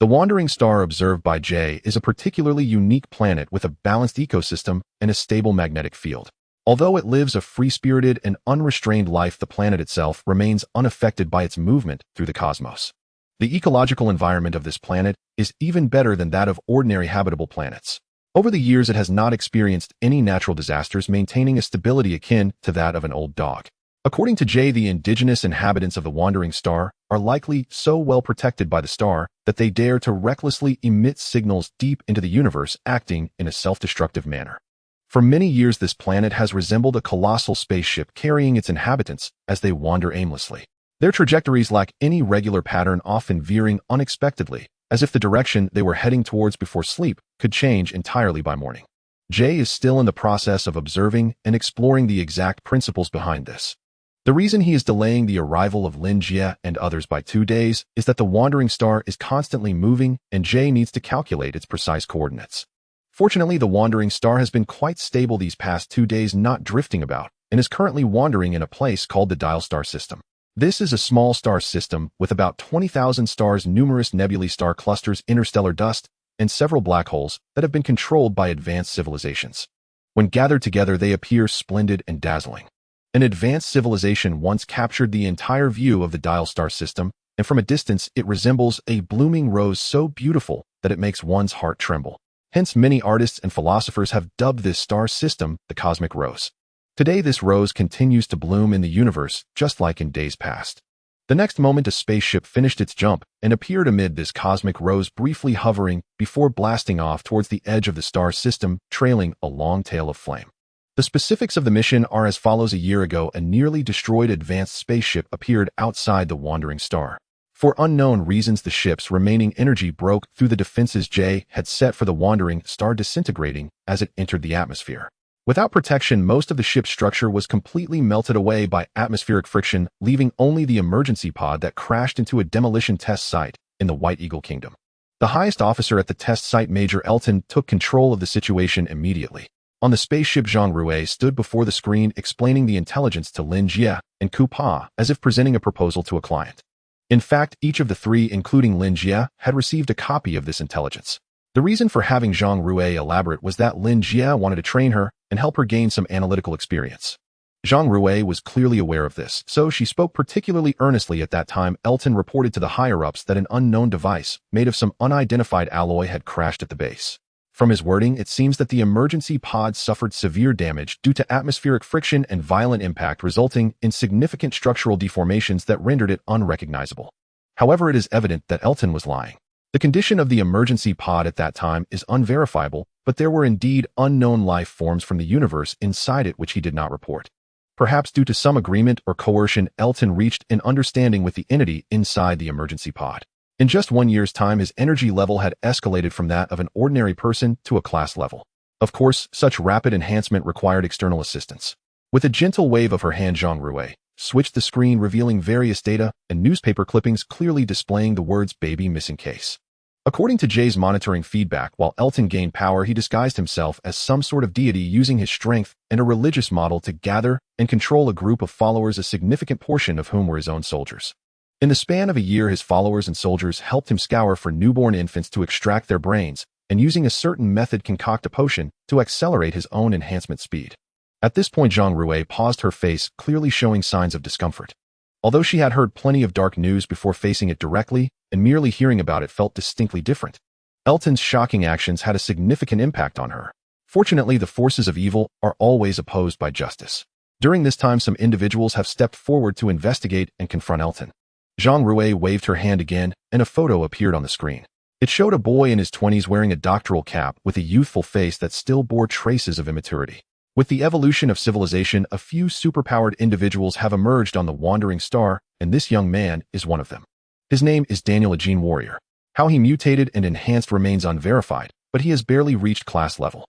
Speaker 1: The wandering star observed by Jie is a particularly unique planet with a balanced ecosystem and a stable magnetic field. Although it lives a free-spirited and unrestrained life, the planet itself remains unaffected by its movement through the cosmos. The ecological environment of this planet is even better than that of ordinary habitable planets. Over the years, it has not experienced any natural disasters, maintaining a stability akin to that of an old dog. According to Jie, the indigenous inhabitants of the wandering star are likely so well protected by the star that they dare to recklessly emit signals deep into the universe, acting in a self-destructive manner. For many years, this planet has resembled a colossal spaceship carrying its inhabitants as they wander aimlessly. Their trajectories lack any regular pattern, often veering unexpectedly, as if the direction they were heading towards before sleep could change entirely by morning. Jie is still in the process of observing and exploring the exact principles behind this. The reason he is delaying the arrival of Lin Jie and others by 2 days is that the wandering star is constantly moving and Jie needs to calculate its precise coordinates. Fortunately, the wandering star has been quite stable these past 2 days, not drifting about, and is currently wandering in a place called the Dial Star System. This is a small star system with about 20,000 stars, numerous nebulae, star clusters, interstellar dust, and several black holes that have been controlled by advanced civilizations. When gathered together, they appear splendid and dazzling. An advanced civilization once captured the entire view of the Dial Star System, and from a distance it resembles a blooming rose so beautiful that it makes one's heart tremble. Hence, many artists and philosophers have dubbed this star system the cosmic rose. Today, this rose continues to bloom in the universe, just like in days past. The next moment, a spaceship finished its jump and appeared amid this cosmic rose, briefly hovering before blasting off towards the edge of the star system, trailing a long tail of flame. The specifics of the mission are as follows. A year ago, a nearly destroyed advanced spaceship appeared outside the wandering star. For unknown reasons, the ship's remaining energy broke through the defenses Jie had set for the wandering star, disintegrating as it entered the atmosphere. Without protection, most of the ship's structure was completely melted away by atmospheric friction, leaving only the emergency pod that crashed into a demolition test site in the White Eagle Kingdom. The highest officer at the test site, Major Elton, took control of the situation immediately. On the spaceship, Zhang Rui stood before the screen, explaining the intelligence to Lin Jie and Ku Pa as if presenting a proposal to a client. In fact, each of the three, including Lin Jie, had received a copy of this intelligence. The reason for having Zhang Rui elaborate was that Lin Jie wanted to train her and help her gain some analytical experience. Zhang Rui was clearly aware of this, so she spoke particularly earnestly. At that time, Elton reported to the higher-ups that an unknown device made of some unidentified alloy had crashed at the base. From his wording, it seems that the emergency pod suffered severe damage due to atmospheric friction and violent impact, resulting in significant structural deformations that rendered it unrecognizable. However, it is evident that Elton was lying. The condition of the emergency pod at that time is unverifiable, but there were indeed unknown life forms from the universe inside it which he did not report. Perhaps due to some agreement or coercion, Elton reached an understanding with the entity inside the emergency pod. In just 1 year's time, his energy level had escalated from that of an ordinary person to a class level. Of course, such rapid enhancement required external assistance. With a gentle wave of her hand, Zhang Rui switched the screen, revealing various data and newspaper clippings clearly displaying the words "baby missing case." According to Jie's monitoring feedback, while Elton gained power, he disguised himself as some sort of deity, using his strength and a religious model to gather and control a group of followers, a significant portion of whom were his own soldiers. In the span of a year, his followers and soldiers helped him scour for newborn infants to extract their brains, and using a certain method concoct a potion to accelerate his own enhancement speed. At this point, Zhang Rui paused, her face clearly showing signs of discomfort. Although she had heard plenty of dark news before facing it directly, and merely hearing about it felt distinctly different. Elton's shocking actions had a significant impact on her. Fortunately, the forces of evil are always opposed by justice. During this time, some individuals have stepped forward to investigate and confront Elton. Zhang Rui waved her hand again, and a photo appeared on the screen. It showed a boy in his 20s wearing a doctoral cap with a youthful face that still bore traces of immaturity. With the evolution of civilization, a few superpowered individuals have emerged on the wandering star, and this young man is one of them. His name is Daniel, a gene warrior. How he mutated and enhanced remains unverified, but he has barely reached class level.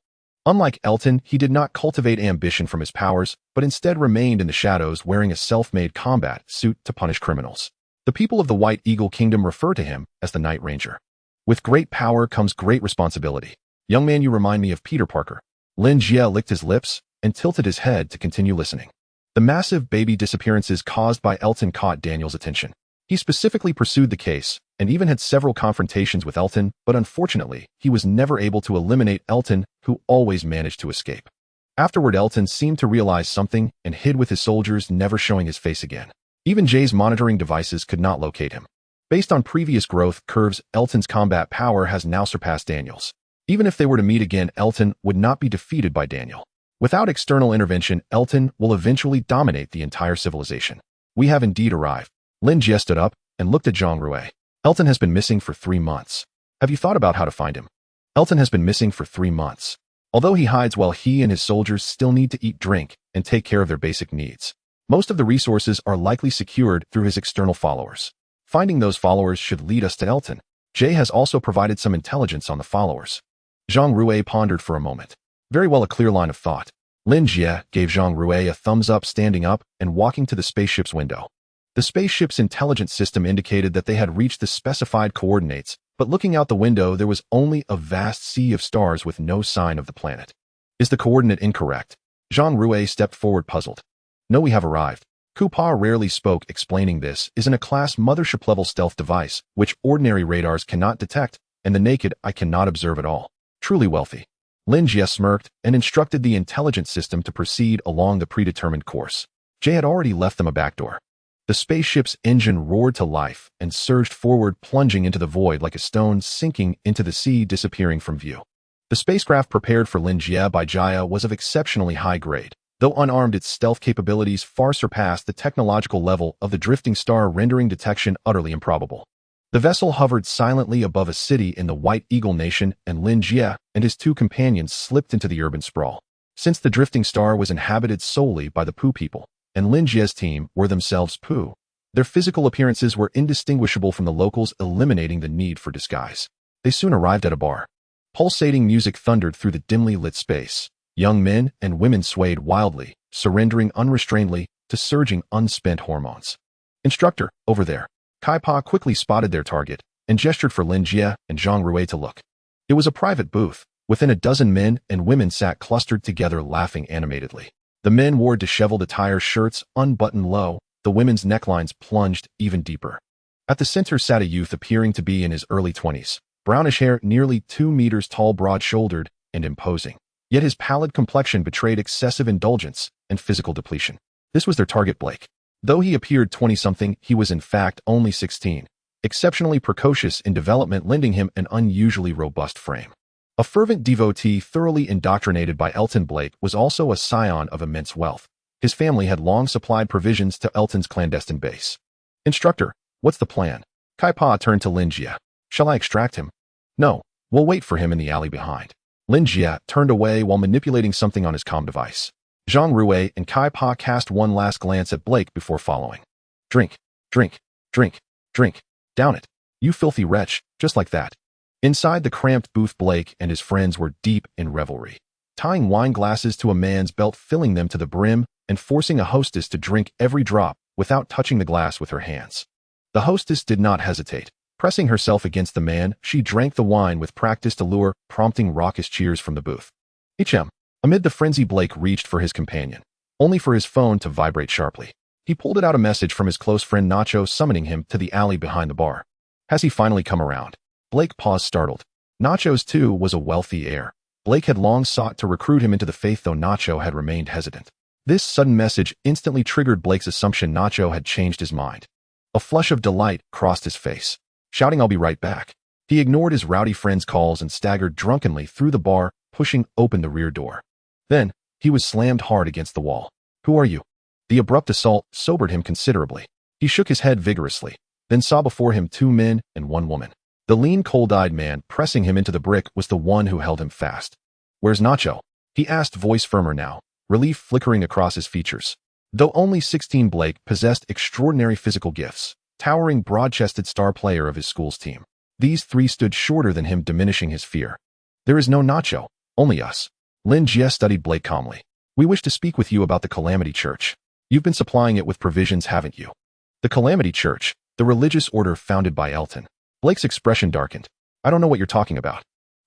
Speaker 1: Unlike Elton, he did not cultivate ambition from his powers, but instead remained in the shadows wearing a self-made combat suit to punish criminals. The people of the White Eagle Kingdom refer to him as the Night Ranger. With great power comes great responsibility. Young man, you remind me of Peter Parker. Lin Jie licked his lips and tilted his head to continue listening. The massive baby disappearances caused by Elton caught Daniel's attention. He specifically pursued the case, and even had several confrontations with Elton, but unfortunately, he was never able to eliminate Elton, who always managed to escape. Afterward, Elton seemed to realize something and hid with his soldiers, never showing his face again. Even Jie's monitoring devices could not locate him. Based on previous growth curves, Elton's combat power has now surpassed Daniel's. Even if they were to meet again, Elton would not be defeated by Daniel. Without external intervention, Elton will eventually dominate the entire civilization. We have indeed arrived. Lin Jie stood up and looked at Zhang Rui. Elton has been missing for 3 months. Have you thought about how to find him? Elton has been missing for 3 months. Although he hides while he and his soldiers still need to eat, drink, and take care of their basic needs. Most of the resources are likely secured through his external followers. Finding those followers should lead us to Elton. Jie has also provided some intelligence on the followers. Zhang Rui pondered for a moment. Very well, a clear line of thought. Lin Jie gave Zhang Rui a thumbs up, standing up and walking to the spaceship's window. The spaceship's intelligence system indicated that they had reached the specified coordinates, but looking out the window there was only a vast sea of stars with no sign of the planet. Is the coordinate incorrect? Zhang Rui stepped forward, puzzled. No, we have arrived. Coupa rarely spoke, explaining this is in a class mothership-level stealth device, which ordinary radars cannot detect, and the naked eye cannot observe at all. Truly wealthy. Lin Jie smirked and instructed the intelligence system to proceed along the predetermined course. Jie had already left them a backdoor. The spaceship's engine roared to life and surged forward, plunging into the void like a stone sinking into the sea, disappearing from view. The spacecraft prepared for Lin Jie by Jia was of exceptionally high grade. Though unarmed, its stealth capabilities far surpassed the technological level of the drifting star, rendering detection utterly improbable. The vessel hovered silently above a city in the White Eagle Nation, and Lin Jie and his 2 companions slipped into the urban sprawl. Since the drifting star was inhabited solely by the Poo people, and Lin Jie's team were themselves Poo, their physical appearances were indistinguishable from the locals, eliminating the need for disguise. They soon arrived at a bar. Pulsating music thundered through the dimly lit space. Young men and women swayed wildly, surrendering unrestrainedly to surging unspent hormones. Instructor, over there. Kaipa quickly spotted their target and gestured for Lin Jie and Zhang Rui to look. It was a private booth. Within a dozen men and women sat clustered together, laughing animatedly. The men wore disheveled attire, shirts unbuttoned low, the women's necklines plunged even deeper. At the center sat a youth appearing to be in his early 20s. Brownish hair, nearly 2 meters tall, broad-shouldered, and imposing. Yet his pallid complexion betrayed excessive indulgence and physical depletion. This was their target, Blake. Though he appeared 20-something, he was in fact only 16, exceptionally precocious in development, lending him an unusually robust frame. A fervent devotee thoroughly indoctrinated by Elton, Blake was also a scion of immense wealth. His family had long supplied provisions to Elton's clandestine base. Instructor, what's the plan? Kaipa turned to Lin Jie. Shall I extract him? No, we'll wait for him in the alley behind. Lin Jie turned away while manipulating something on his comm device. Zhang Rui and Kaipa cast one last glance at Blake before following. Drink, drink, drink, drink. Down it. You filthy wretch, just like that. Inside the cramped booth, Blake and his friends were deep in revelry, tying wine glasses to a man's belt, filling them to the brim, and forcing a hostess to drink every drop without touching the glass with her hands. The hostess did not hesitate. Pressing herself against the man, she drank the wine with practiced allure, prompting raucous cheers from the booth. HM. Amid the frenzy, Blake reached for his companion, only for his phone to vibrate sharply. He pulled out a message from his close friend Nacho summoning him to the alley behind the bar. Has he finally come around? Blake paused startled. Nacho's too was a wealthy heir. Blake had long sought to recruit him into the faith though Nacho had remained hesitant. This sudden message instantly triggered Blake's assumption Nacho had changed his mind. A flush of delight crossed his face. Shouting, "I'll be right back." He ignored his rowdy friend's calls and staggered drunkenly through the bar, pushing open the rear door. Then, he was slammed hard against the wall. "Who are you?" The abrupt assault sobered him considerably. He shook his head vigorously, then saw before him 2 men and 1 woman. The lean, cold-eyed man pressing him into the brick was the one who held him fast. "Where's Nacho?" he asked, voice firmer now, relief flickering across his features. Though only 16, Blake possessed extraordinary physical gifts, towering, broad-chested star player of his school's team. These 3 stood shorter than him, diminishing his fear. "There is no Nacho, only us." Lin Jie studied Blake calmly. "We wish to speak with you about the Calamity Church. You've been supplying it with provisions, haven't you?" The Calamity Church, the religious order founded by Elton. Blake's expression darkened. "I don't know what you're talking about."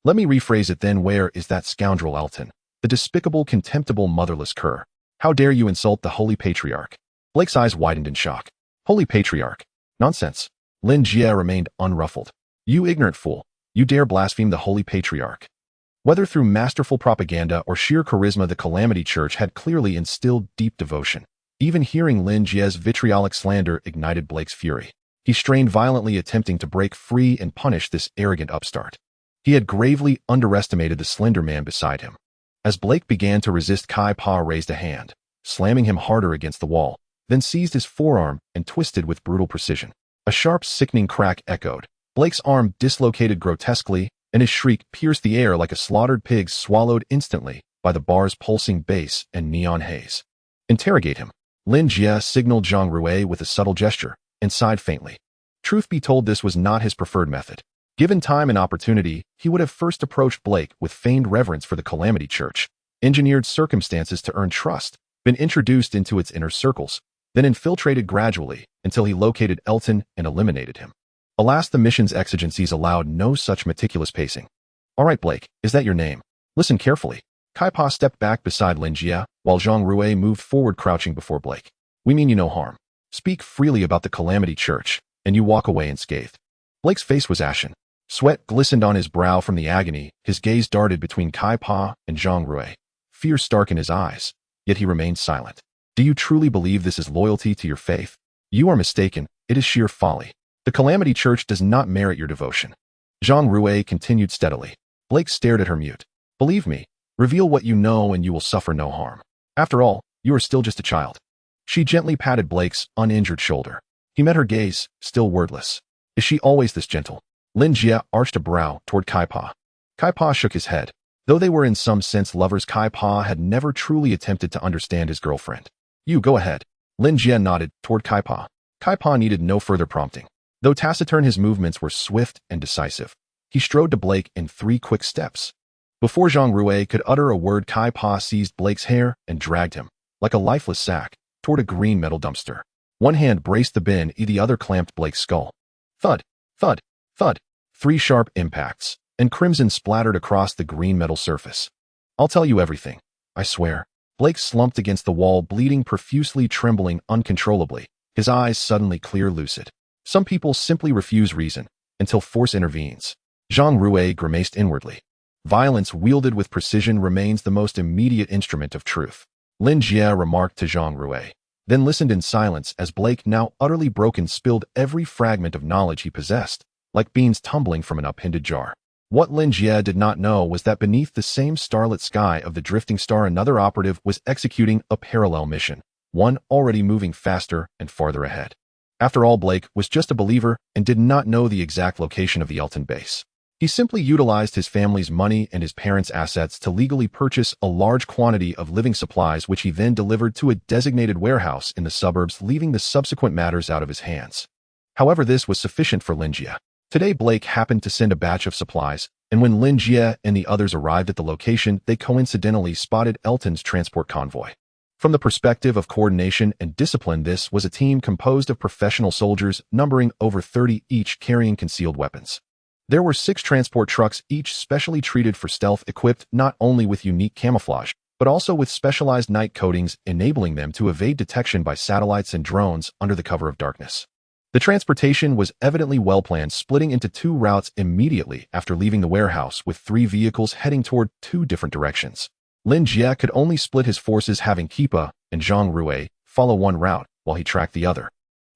Speaker 1: "Let me rephrase it then. Where is that scoundrel Elton? The despicable, contemptible, motherless cur. How dare you insult the Holy Patriarch?" Blake's eyes widened in shock. "Holy Patriarch? Nonsense." Lin Jie remained unruffled. "You ignorant fool. You dare blaspheme the Holy Patriarch." Whether through masterful propaganda or sheer charisma, the Calamity Church had clearly instilled deep devotion. Even hearing Lin Jie's vitriolic slander ignited Blake's fury. He strained violently, attempting to break free and punish this arrogant upstart. He had gravely underestimated the slender man beside him. As Blake began to resist, Kai Pa raised a hand, slamming him harder against the wall, then seized his forearm and twisted with brutal precision. A sharp, sickening crack echoed. Blake's arm dislocated grotesquely, and his shriek pierced the air like a slaughtered pig swallowed instantly by the bar's pulsing bass and neon haze. "Interrogate him." Lin Jie signaled Zhang Rui with a subtle gesture, and sighed faintly. Truth be told, this was not his preferred method. Given time and opportunity, he would have first approached Blake with feigned reverence for the Calamity Church, engineered circumstances to earn trust, been introduced into its inner circles, then infiltrated gradually until he located Elton and eliminated him. Alas, the mission's exigencies allowed no such meticulous pacing. "All right, Blake, is that your name? Listen carefully." Kai Pa stepped back beside Lin Jie, while Zhang Rui moved forward, crouching before Blake. "We mean you no harm. Speak freely about the Calamity Church, and you walk away unscathed." Blake's face was ashen. Sweat glistened on his brow from the agony. His gaze darted between Kai Pa and Zhang Rui. Fear stark in his eyes, yet he remained silent. "Do you truly believe this is loyalty to your faith? You are mistaken. It is sheer folly. The Calamity Church does not merit your devotion." Zhang Rui continued steadily. Blake stared at her, mute. "Believe me. Reveal what you know and you will suffer no harm. After all, you are still just a child." She gently patted Blake's uninjured shoulder. He met her gaze, still wordless. "Is she always this gentle?" Lin Jie arched a brow toward Kai Pa. Kai Pa shook his head. Though they were in some sense lovers, Kai Pa had never truly attempted to understand his girlfriend. "You go ahead." Lin Jie nodded toward Kai Pa. Kai Pa needed no further prompting. Though taciturn, his movements were swift and decisive. He strode to Blake in 3 quick steps. Before Zhang Rui could utter a word, Kai Pa seized Blake's hair and dragged him, like a lifeless sack, toward a green metal dumpster. One hand braced the bin, the other clamped Blake's skull. Thud, thud, thud. 3 sharp impacts, and crimson splattered across the green metal surface. "I'll tell you everything, I swear." Blake slumped against the wall, bleeding profusely, trembling uncontrollably, his eyes suddenly clear, lucid. Some people simply refuse reason, until force intervenes. Zhang Rui grimaced inwardly. Violence wielded with precision remains the most immediate instrument of truth. Lin Jie remarked to Zhang Rui, then listened in silence as Blake, now utterly broken, spilled every fragment of knowledge he possessed, like beans tumbling from an upended jar. What Lin Jie did not know was that beneath the same starlit sky of the drifting star, another operative was executing a parallel mission, one already moving faster and farther ahead. After all, Blake was just a believer and did not know the exact location of the Elton base. He simply utilized his family's money and his parents' assets to legally purchase a large quantity of living supplies, which he then delivered to a designated warehouse in the suburbs, leaving the subsequent matters out of his hands. However, this was sufficient for Lin Jie. Today, Blake happened to send a batch of supplies, and when Lin Jie and the others arrived at the location, they coincidentally spotted Elton's transport convoy. From the perspective of coordination and discipline, this was a team composed of professional soldiers numbering over 30, each carrying concealed weapons. There were 6 transport trucks, each specially treated for stealth, equipped not only with unique camouflage, but also with specialized night coatings enabling them to evade detection by satellites and drones under the cover of darkness. The transportation was evidently well-planned, splitting into 2 routes immediately after leaving the warehouse, with 3 vehicles heading toward 2 different directions. Lin Jie could only split his forces, having Keepa and Zhang Rui follow one route while he tracked the other.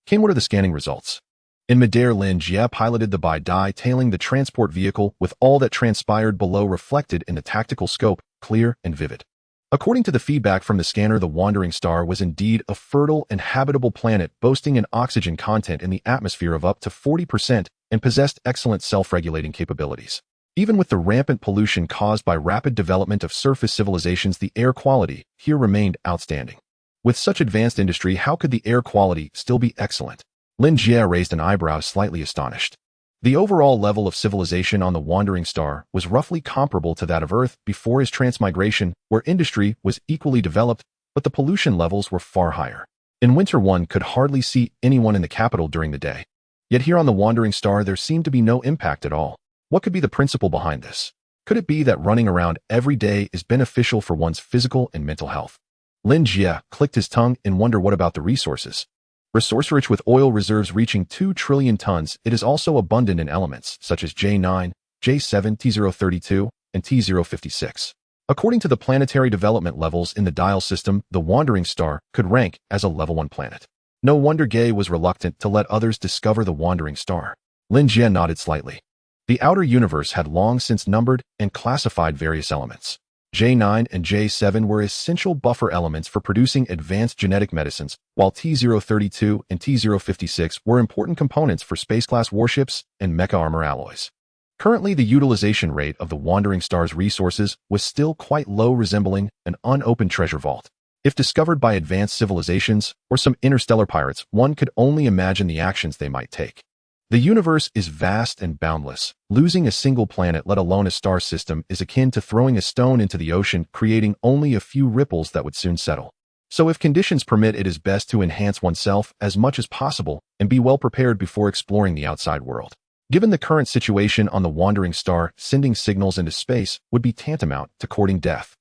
Speaker 1: What are the scanning results? In midair, Lin Jie piloted the Bai-Dai, tailing the transport vehicle with all that transpired below reflected in the tactical scope, clear and vivid. According to the feedback from the scanner, the wandering star was indeed a fertile and habitable planet boasting an oxygen content in the atmosphere of up to 40% and possessed excellent self-regulating capabilities. Even with the rampant pollution caused by rapid development of surface civilizations, the air quality here remained outstanding. With such advanced industry, how could the air quality still be excellent? Lin Jie raised an eyebrow, slightly astonished. The overall level of civilization on the wandering star was roughly comparable to that of Earth before his transmigration, where industry was equally developed, but the pollution levels were far higher. In winter, one could hardly see anyone in the capital during the day. Yet here on the wandering star, there seemed to be no impact at all. What could be the principle behind this? Could it be that running around every day is beneficial for one's physical and mental health? Lin Jie clicked his tongue in wonder. What about the resources? Resource-rich, with oil reserves reaching 2 trillion tons, it is also abundant in elements such as J9, J7, T032, and T056. According to the planetary development levels in the dial system, the wandering star could rank as a level 1 planet. No wonder Gay was reluctant to let others discover the wandering star. Lin Jie nodded slightly. The outer universe had long since numbered and classified various elements. J9 and J7 were essential buffer elements for producing advanced genetic medicines, while T032 and T056 were important components for space-class warships and mecha armor alloys. Currently, the utilization rate of the wandering star's resources was still quite low, resembling an unopened treasure vault. If discovered by advanced civilizations or some interstellar pirates, one could only imagine the actions they might take. The universe is vast and boundless. Losing a single planet, let alone a star system, is akin to throwing a stone into the ocean, creating only a few ripples that would soon settle. So if conditions permit, it is best to enhance oneself as much as possible and be well prepared before exploring the outside world. Given the current situation on the wandering star, sending signals into space would be tantamount to courting death.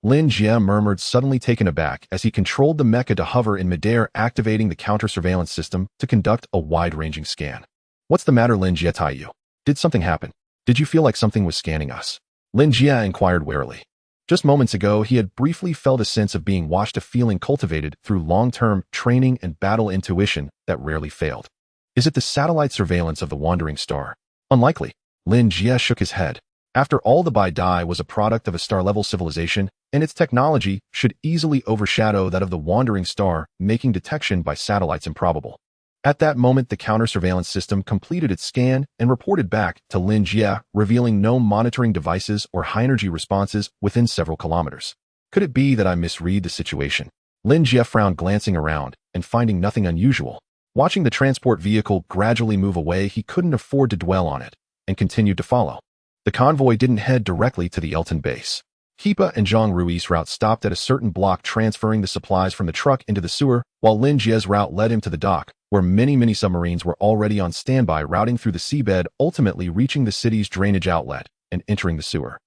Speaker 1: Lin Jie murmured, suddenly taken aback as he controlled the mecha to hover in midair, activating the counter-surveillance system to conduct a wide-ranging scan. What's the matter, Lin Jie? Taiyu? Did something happen? Did you feel like something was scanning us? Lin Jie inquired warily. Just moments ago, he had briefly felt a sense of being watched, a feeling cultivated through long-term training and battle intuition that rarely failed. Is it the satellite surveillance of the wandering star? Unlikely. Lin Jie shook his head. After all, the Bai-Dai was a product of a star-level civilization, and its technology should easily overshadow that of the wandering star, making detection by satellites improbable. At that moment, the counter-surveillance system completed its scan and reported back to Lin Jie, revealing no monitoring devices or high-energy responses within several kilometers. Could it be that I misread the situation? Lin Jie frowned, glancing around and finding nothing unusual. Watching the transport vehicle gradually move away, he couldn't afford to dwell on it and continued to follow. The convoy didn't head directly to the Elton base. Keepa and Zhang Rui's route stopped at a certain block, transferring the supplies from the truck into the sewer, while Lin Jie's route led him to the dock, where many submarines were already on standby, routing through the seabed, ultimately reaching the city's drainage outlet and entering the sewer.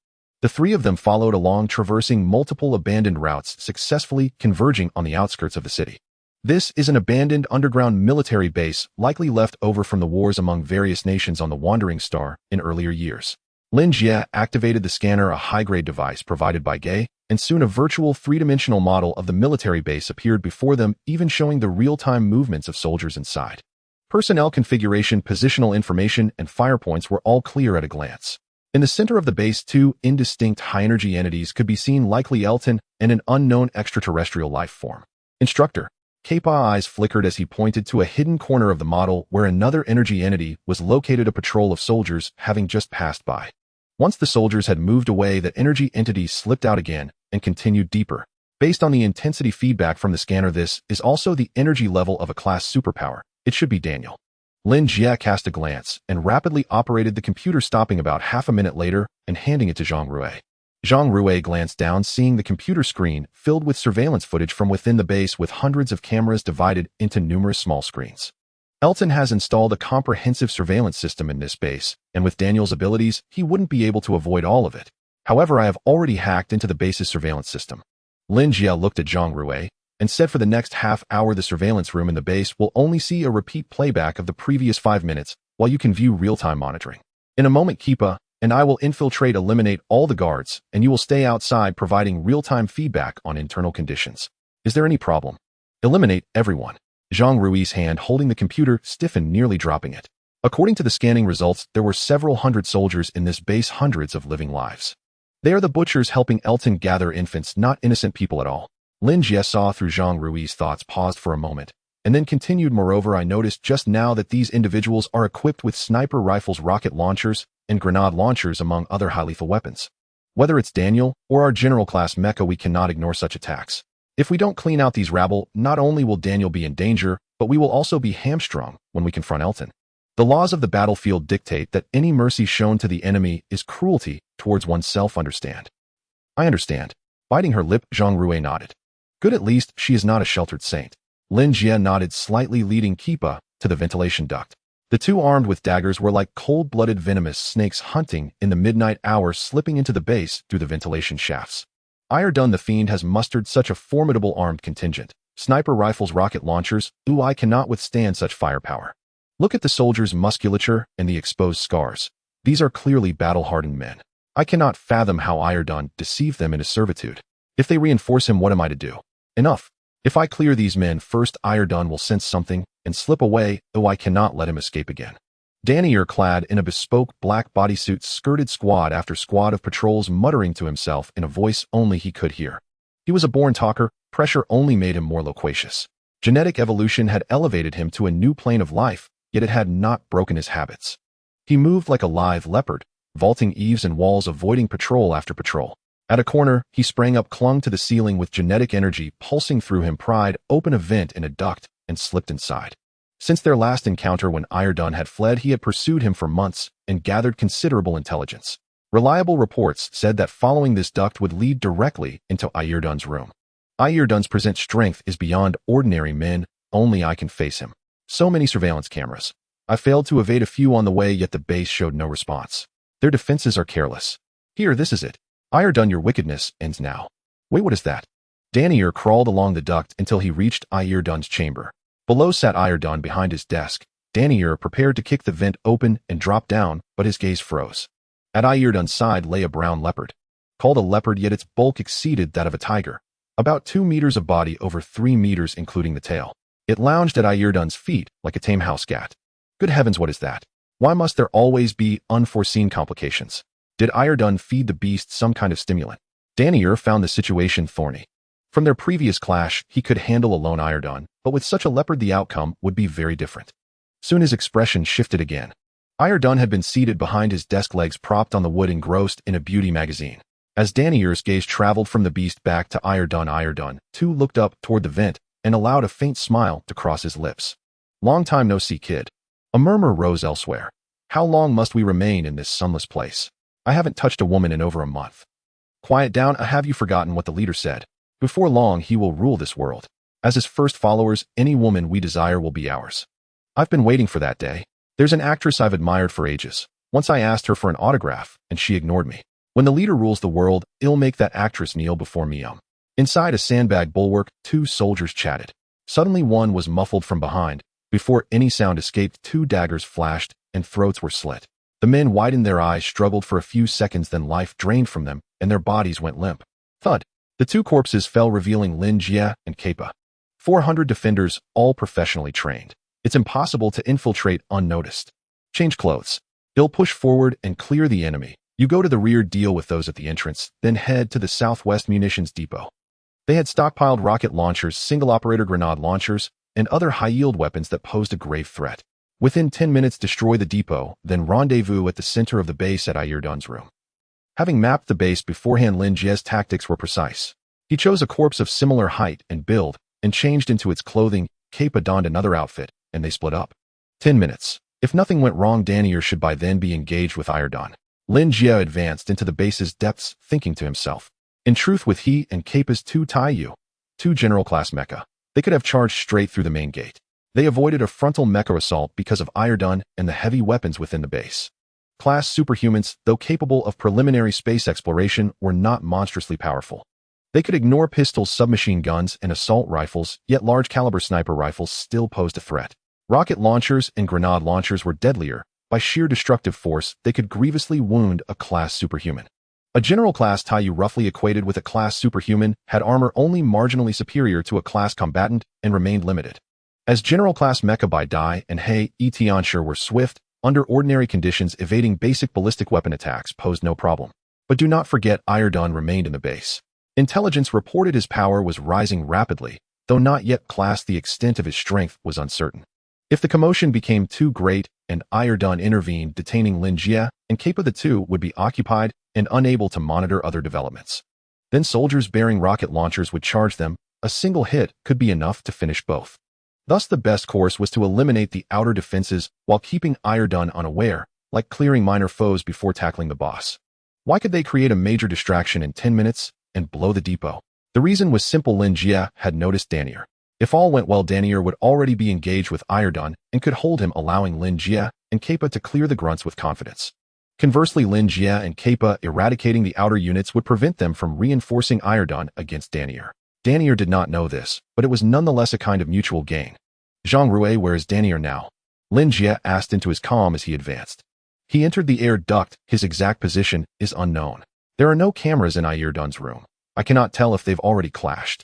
Speaker 1: The 3 of them followed along, traversing multiple abandoned routes, successfully converging on the outskirts of the city. This is an abandoned underground military base, likely left over from the wars among various nations on the wandering star in earlier years. Lin Jie activated the scanner, a high-grade device provided by Gay, and soon a virtual 3-dimensional model of the military base appeared before them, even showing the real-time movements of soldiers inside. Personnel configuration, positional information, and fire points were all clear at a glance. In the center of the base, 2 indistinct high-energy entities could be seen, likely Elton and an unknown extraterrestrial life form. Instructor. Kepa's eyes flickered as he pointed to a hidden corner of the model where another energy entity was located, a patrol of soldiers having just passed by. Once the soldiers had moved away, that energy entity slipped out again and continued deeper. Based on the intensity feedback from the scanner, this is also the energy level of a class superpower. It should be Daniel. Lin Jie cast a glance and rapidly operated the computer, stopping about half a minute later and handing it to Zhang Rui. Zhang Rui glanced down, seeing the computer screen filled with surveillance footage from within the base, with hundreds of cameras divided into numerous small screens. Elton has installed a comprehensive surveillance system in this base, and with Daniel's abilities, he wouldn't be able to avoid all of it. However, I have already hacked into the base's surveillance system. Lin Jie looked at Zhang Rui and said for the next half hour the surveillance room in the base will only see a repeat playback of the previous 5 minutes while you can view real-time monitoring. In a moment, Keepa and I will eliminate all the guards, and you will stay outside providing real-time feedback on internal conditions. Is there any problem? Eliminate everyone. Zhang Rui's hand holding the computer stiffened, nearly dropping it. According to the scanning results, there were several hundred soldiers in this base, hundreds of living lives. They are the butchers helping Elton gather infants, not innocent people at all. Lin Jie saw through Zhang Rui's thoughts, paused for a moment, and then continued. Moreover, I noticed just now that these individuals are equipped with sniper rifles, rocket launchers, and grenade launchers, among other high-lethal weapons. Whether it's Daniel or our general-class mecha, we cannot ignore such attacks. If we don't clean out these rabble, not only will Daniel be in danger, but we will also be hamstrung when we confront Elton. The laws of the battlefield dictate that any mercy shown to the enemy is cruelty towards oneself. Understand? I understand. Biting her lip, Zhang Rui nodded. Good, at least she is not a sheltered saint. Lin Jie nodded slightly, leading Keepa to the ventilation duct. The two, armed with daggers, were like cold-blooded venomous snakes hunting in the midnight hour, slipping into the base through the ventilation shafts. Iredun the Fiend has mustered such a formidable armed contingent. Sniper rifles, rocket launchers, I cannot withstand such firepower. Look at the soldiers' musculature and the exposed scars. These are clearly battle-hardened men. I cannot fathom how Iredun deceived them into servitude. If they reinforce him, what am I to do? Enough. If I clear these men first, Iredun will sense something and slip away. I cannot let him escape again. Daniel, clad in a bespoke black bodysuit, skirted squad after squad of patrols, muttering to himself in a voice only he could hear. He was a born talker. Pressure only made him more loquacious. Genetic evolution had elevated him to a new plane of life, yet it had not broken his habits. He moved like a lithe leopard, vaulting eaves and walls, avoiding patrol after patrol. At a corner, he sprang up, clung to the ceiling with genetic energy pulsing through him, pried open a vent in a duct, and slipped inside. Since their last encounter when Iredun had fled, he had pursued him for months and gathered considerable intelligence. Reliable reports said that following this duct would lead directly into Iredun's room. Iredun's present strength is beyond ordinary men. Only I can face him. So many surveillance cameras. I failed to evade a few on the way, yet the base showed no response. Their defenses are careless. Here, this is it. Iredun, your wickedness ends now. Wait, what is that? Daniel crawled along the duct until he reached Iredun's chamber. Below sat Iredun behind his desk. Daniel prepared to kick the vent open and drop down, but his gaze froze. At Iredun's side lay a brown leopard. Called a leopard, yet its bulk exceeded that of a tiger. About 2 meters of body, over 3 meters including the tail. It lounged at Iredun's feet like a tame house cat. Good heavens, what is that? Why must there always be unforeseen complications? Did Iredun feed the beast some kind of stimulant? Daniel found the situation thorny. From their previous clash, he could handle alone Iredun, but with such a leopard the outcome would be very different. Soon his expression shifted again. Iredun had been seated behind his desk, legs propped on the wood, engrossed in a beauty magazine. As Daniel's gaze traveled from the beast back to Iredun too looked up toward the vent and allowed a faint smile to cross his lips. Long time no see, kid. A murmur rose elsewhere. How long must we remain in this sunless place? I haven't touched a woman in over a month. Quiet down. Have you forgotten what the leader said? Before long, he will rule this world. As his first followers, any woman we desire will be ours. I've been waiting for that day. There's an actress I've admired for ages. Once I asked her for an autograph, and she ignored me. When the leader rules the world, it'll make that actress kneel before me. Inside a sandbag bulwark, 2 soldiers chatted. Suddenly one was muffled from behind. Before any sound escaped, 2 daggers flashed, and throats were slit. The men widened their eyes, struggled for a few seconds, then life drained from them, and their bodies went limp. Thud. The 2 corpses fell, revealing Lin Jie and Keepa. 400 defenders, all professionally trained. It's impossible to infiltrate unnoticed. Change clothes. They'll push forward and clear the enemy. You go to the rear, deal with those at the entrance, then head to the southwest munitions depot. They had stockpiled rocket launchers, single-operator grenade launchers, and other high-yield weapons that posed a grave threat. Within 10 minutes, destroy the depot, then rendezvous at the center of the base at Iredun's room. Having mapped the base beforehand, Lin Jie's tactics were precise. He chose a corpse of similar height and build, and changed into its clothing. Keepa donned another outfit, and they split up. 10 minutes. If nothing went wrong, Daniel should by then be engaged with Iredun. Lin Jie advanced into the base's depths, thinking to himself. In truth, with he and Keepa's 2 Taiyu, 2 general-class mecha, they could have charged straight through the main gate. They avoided a frontal mecha assault because of Iredun and the heavy weapons within the base. Class superhumans, though capable of preliminary space exploration, were not monstrously powerful. They could ignore pistols, submachine guns, and assault rifles, yet large-caliber sniper rifles still posed a threat. Rocket launchers and grenade launchers were deadlier. By sheer destructive force, they could grievously wound a class superhuman. A general class Taiyu roughly equated with a class superhuman had armor only marginally superior to a class combatant and remained limited. As general class Mecha by Dai and Hei Etiansher were swift, under ordinary conditions evading basic ballistic weapon attacks posed no problem. But do not forget Iredon remained in the base. Intelligence reported his power was rising rapidly, though not yet classed the extent of his strength was uncertain. If the commotion became too great and Iredon intervened, detaining Lin Jie and Kappa, the two would be occupied and unable to monitor other developments. Then soldiers bearing rocket launchers would charge them. A single hit could be enough to finish both. Thus the best course was to eliminate the outer defenses while keeping Iredon unaware, like clearing minor foes before tackling the boss. Why could they create a major distraction in 10 minutes and blow the depot? The reason was simple. Lin Jie had noticed Danier. If all went well, Danier would already be engaged with Iredon and could hold him, allowing Lin Jie and Kappa to clear the grunts with confidence. Conversely, Lin Jie and Kappa eradicating the outer units would prevent them from reinforcing Iredon against Danier. Danier did not know this, but it was nonetheless a kind of mutual gain. Zhang Rui, where is Danier now? Lin Jie asked into his comm as he advanced. He entered the air duct. His exact position is unknown. There are no cameras in Iredon's room. I cannot tell if they've already clashed.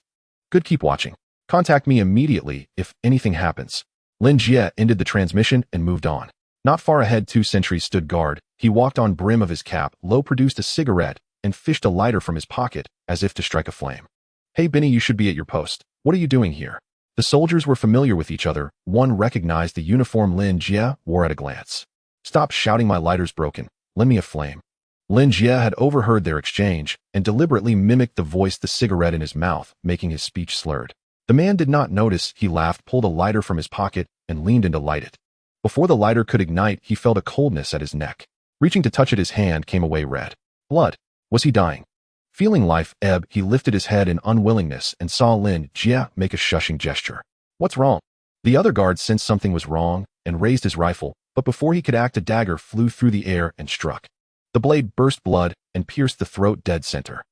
Speaker 1: Good, keep watching. Contact me immediately if anything happens. Lin Jie ended the transmission and moved on. Not far ahead, 2 sentries stood guard. He walked on brim of his cap, Lo produced a cigarette, and fished a lighter from his pocket, as if to strike a flame. Hey Benny, you should be at your post. What are you doing here? The soldiers were familiar with each other. One recognized the uniform Lin Jie wore at a glance. Stop shouting, my lighter's broken. Lend me a flame. Lin Jie had overheard their exchange, and deliberately mimicked the voice, the cigarette in his mouth, making his speech slurred. The man did not notice. He laughed, pulled a lighter from his pocket, and leaned in to light it. Before the lighter could ignite, he felt a coldness at his neck. Reaching to touch it, his hand came away red. Blood. Was he dying? Feeling life ebb, he lifted his head in unwillingness and saw Lin Jie make a shushing gesture. What's wrong? The other guard sensed something was wrong and raised his rifle, but before he could act, a dagger flew through the air and struck. The blade burst blood and pierced the throat dead center.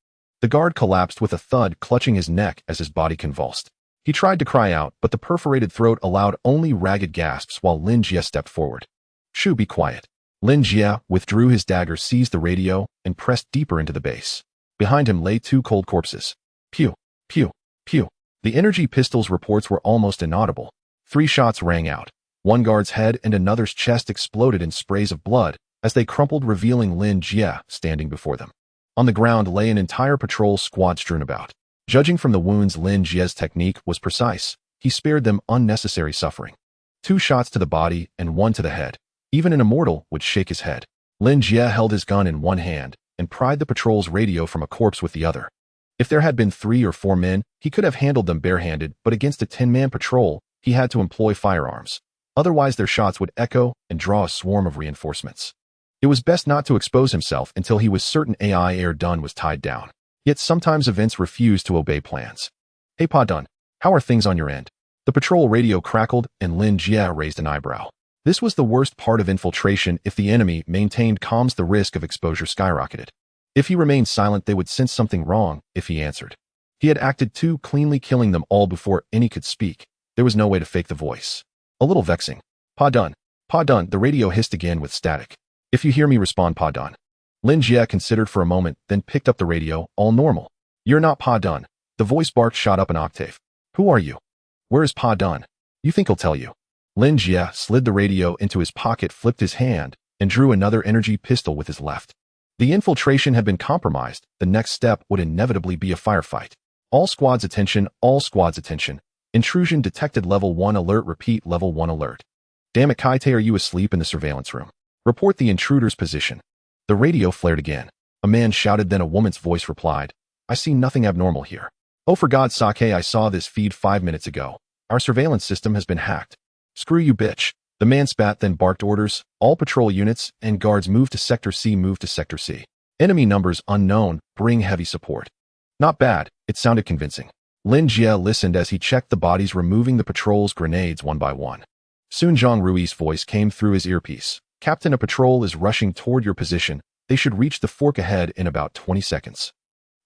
Speaker 1: The guard collapsed with a thud, clutching his neck as his body convulsed. He tried to cry out, but the perforated throat allowed only ragged gasps while Lin Jie stepped forward. Shoo, be quiet. Lin Jie withdrew his dagger, seized the radio, and pressed deeper into the base. Behind him lay 2 cold corpses. Pew, pew, pew. The energy pistol's reports were almost inaudible. 3 shots rang out. One guard's head and another's chest exploded in sprays of blood as they crumpled, revealing Lin Jie standing before them. On the ground lay an entire patrol squad strewn about. Judging from the wounds, Lin Jie's technique was precise. He spared them unnecessary suffering. 2 shots to the body and 1 to the head. Even an immortal would shake his head. Lin Jie held his gun in one hand and pried the patrol's radio from a corpse with the other. If there had been 3 or 4 men, he could have handled them barehanded, but against a 10-man patrol, he had to employ firearms. Otherwise, their shots would echo and draw a swarm of reinforcements. It was best not to expose himself until he was certain Iredon was tied down. Yet sometimes events refused to obey plans. Hey Pa Dun, how are things on your end? The patrol radio crackled and Lin Jie raised an eyebrow. This was the worst part of infiltration. If the enemy maintained comms, the risk of exposure skyrocketed. If he remained silent, they would sense something wrong if he answered. He had acted too cleanly, killing them all before any could speak. There was no way to fake the voice. A little vexing. Pa Dun, the radio hissed again with static. If you hear me, respond, Pa Dun. Lin Jie considered for a moment, then picked up the radio. All normal. You're not Pa Dun. The voice barked, shot up an octave. Who are you? Where is Pa Dun? You think he'll tell you? Lin Jie slid the radio into his pocket, flipped his hand, and drew another energy pistol with his left. The infiltration had been compromised. The next step would inevitably be a firefight. All squads attention, all squads attention. Intrusion detected, level 1 alert, repeat, level 1 alert. Damn it, Kaite, are you asleep in the surveillance room? Report the intruder's position. The radio flared again. A man shouted, then a woman's voice replied, I see nothing abnormal here. Oh, for God's sake, I saw this feed 5 minutes ago. Our surveillance system has been hacked. Screw you, bitch. The man spat, then barked orders. All patrol units and guards move to Sector C, move to Sector C. Enemy numbers unknown, bring heavy support. Not bad, it sounded convincing. Lin Jie listened as he checked the bodies, removing the patrol's grenades one by one. Soon Zhang Rui's voice came through his earpiece. Captain, a patrol is rushing toward your position. They should reach the fork ahead in about 20 seconds.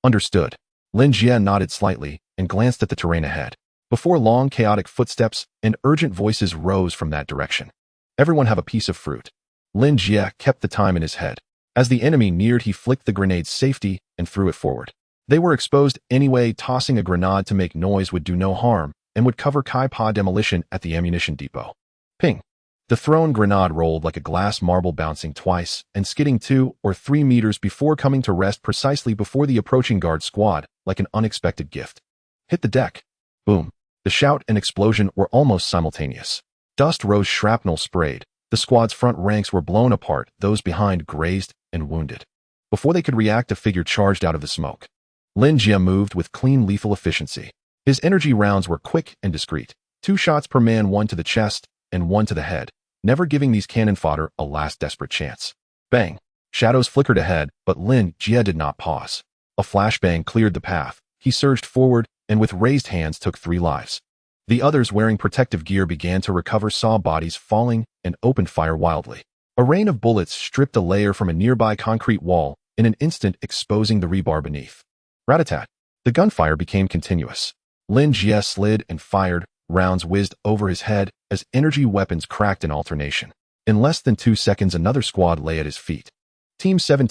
Speaker 1: Understood. Lin Jie nodded slightly and glanced at the terrain ahead. Before long, chaotic footsteps and urgent voices rose from that direction. Everyone have a piece of fruit. Lin Jie kept the time in his head. As the enemy neared, he flicked the grenade's safety and threw it forward. They were exposed anyway. Tossing a grenade to make noise would do no harm and would cover Kai-Pa demolition at the ammunition depot. Ping! The thrown grenade rolled like a glass marble, bouncing twice and skidding 2 or 3 meters before coming to rest precisely before the approaching guard squad, like an unexpected gift. Hit the deck. Boom. The shout and explosion were almost simultaneous. Dust rose, shrapnel sprayed. The squad's front ranks were blown apart, those behind grazed and wounded. Before they could react, a figure charged out of the smoke. Lin Jie moved with clean, lethal efficiency. His energy rounds were quick and discreet. 2 shots per man, 1 to the chest and 1 to the head, never giving these cannon fodder a last desperate chance. Bang! Shadows flickered ahead, but Lin Jie did not pause. A flashbang cleared the path. He surged forward and with raised hands took 3 lives. The others, wearing protective gear, began to recover, saw bodies falling, and opened fire wildly. A rain of bullets stripped a layer from a nearby concrete wall, in an instant exposing the rebar beneath. Rat-a-tat! The gunfire became continuous. Lin Jie slid and fired. Rounds whizzed over his head as energy weapons cracked in alternation. In less than 2 seconds, another squad lay at his feet. Team 7,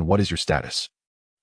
Speaker 1: what is your status?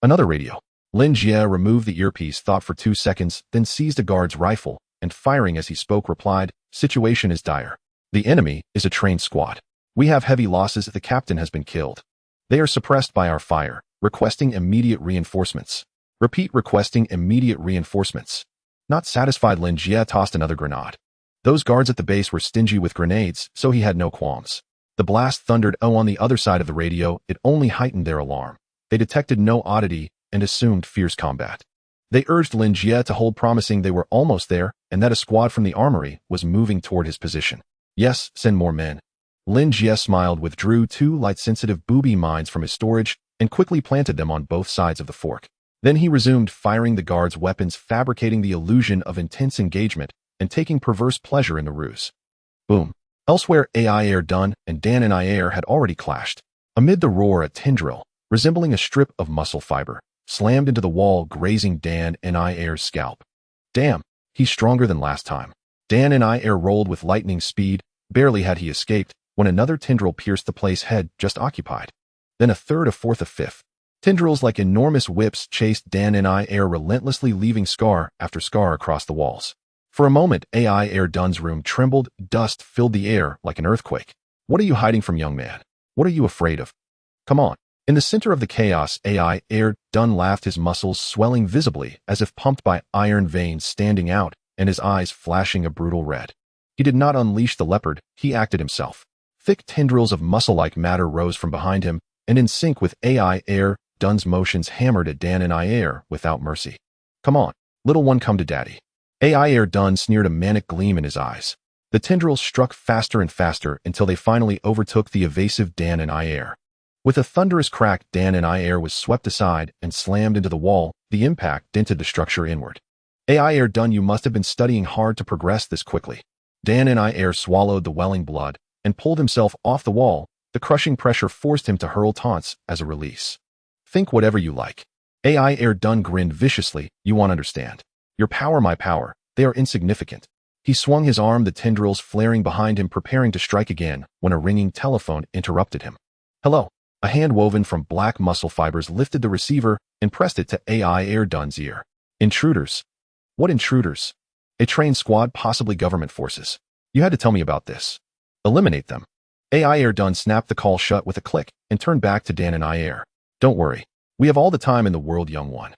Speaker 1: Another radio. Lin Jie removed the earpiece, thought for 2 seconds, then seized a guard's rifle, and firing as he spoke, replied, "Situation is dire. The enemy is a trained squad. We have heavy losses. The captain has been killed. They are suppressed by our fire, requesting immediate reinforcements. Repeat, requesting immediate reinforcements." Not satisfied, Lin Jie tossed another grenade. Those guards at the base were stingy with grenades, so he had no qualms. The blast thundered on the other side of the radio. It only heightened their alarm. They detected no oddity and assumed fierce combat. They urged Lin Jie to hold, promising they were almost there and that a squad from the armory was moving toward his position. Yes, send more men. Lin Jie smiled, withdrew 2 light-sensitive booby mines from his storage and quickly planted them on both sides of the fork. Then he resumed firing the guards' weapons, fabricating the illusion of intense engagement and taking perverse pleasure in the ruse. Boom. Elsewhere, AI Air Dun and Dan and I Air had already clashed. Amid the roar, a tendril, resembling a strip of muscle fiber, slammed into the wall, grazing Dan and I Air's scalp. Damn, he's stronger than last time. Dan and I Air rolled with lightning speed. Barely had he escaped when another tendril pierced the place head just occupied. Then a third, a fourth, a fifth. Tendrils like enormous whips chased Dan and I Air relentlessly, leaving scar after scar across the walls. For a moment, AI Air Dun's room trembled. Dust filled the air like an earthquake. What are you hiding from, young man? What are you afraid of? Come on. In the center of the chaos, AI Air Dun laughed, his muscles swelling visibly as if pumped by iron veins standing out and his eyes flashing a brutal red. He did not unleash the leopard, he acted himself. Thick tendrils of muscle-like matter rose from behind him, and in sync with AI Air Dun's motions, hammered at Dan and I Air without mercy. Come on, little one, come to daddy. AI Air Dun sneered, a manic gleam in his eyes. The tendrils struck faster and faster until they finally overtook the evasive Dan and I Air. With a thunderous crack, Dan and I Air was swept aside and slammed into the wall. The impact dented the structure inward. AI Air Dun, you must have been studying hard to progress this quickly. Dan and I Air swallowed the welling blood and pulled himself off the wall. The crushing pressure forced him to hurl taunts as a release. Think whatever you like. AI Air Dun grinned viciously. You won't understand. Your power, my power, they are insignificant. He swung his arm, the tendrils flaring behind him, preparing to strike again when a ringing telephone interrupted him. Hello. A hand woven from black muscle fibers lifted the receiver and pressed it to AI Air Dun's ear. Intruders. What intruders? A trained squad, possibly government forces. You had to tell me about this. Eliminate them. AI Air Dun snapped the call shut with a click and turned back to Dan and I Air. Don't worry. We have all the time in the world, young one.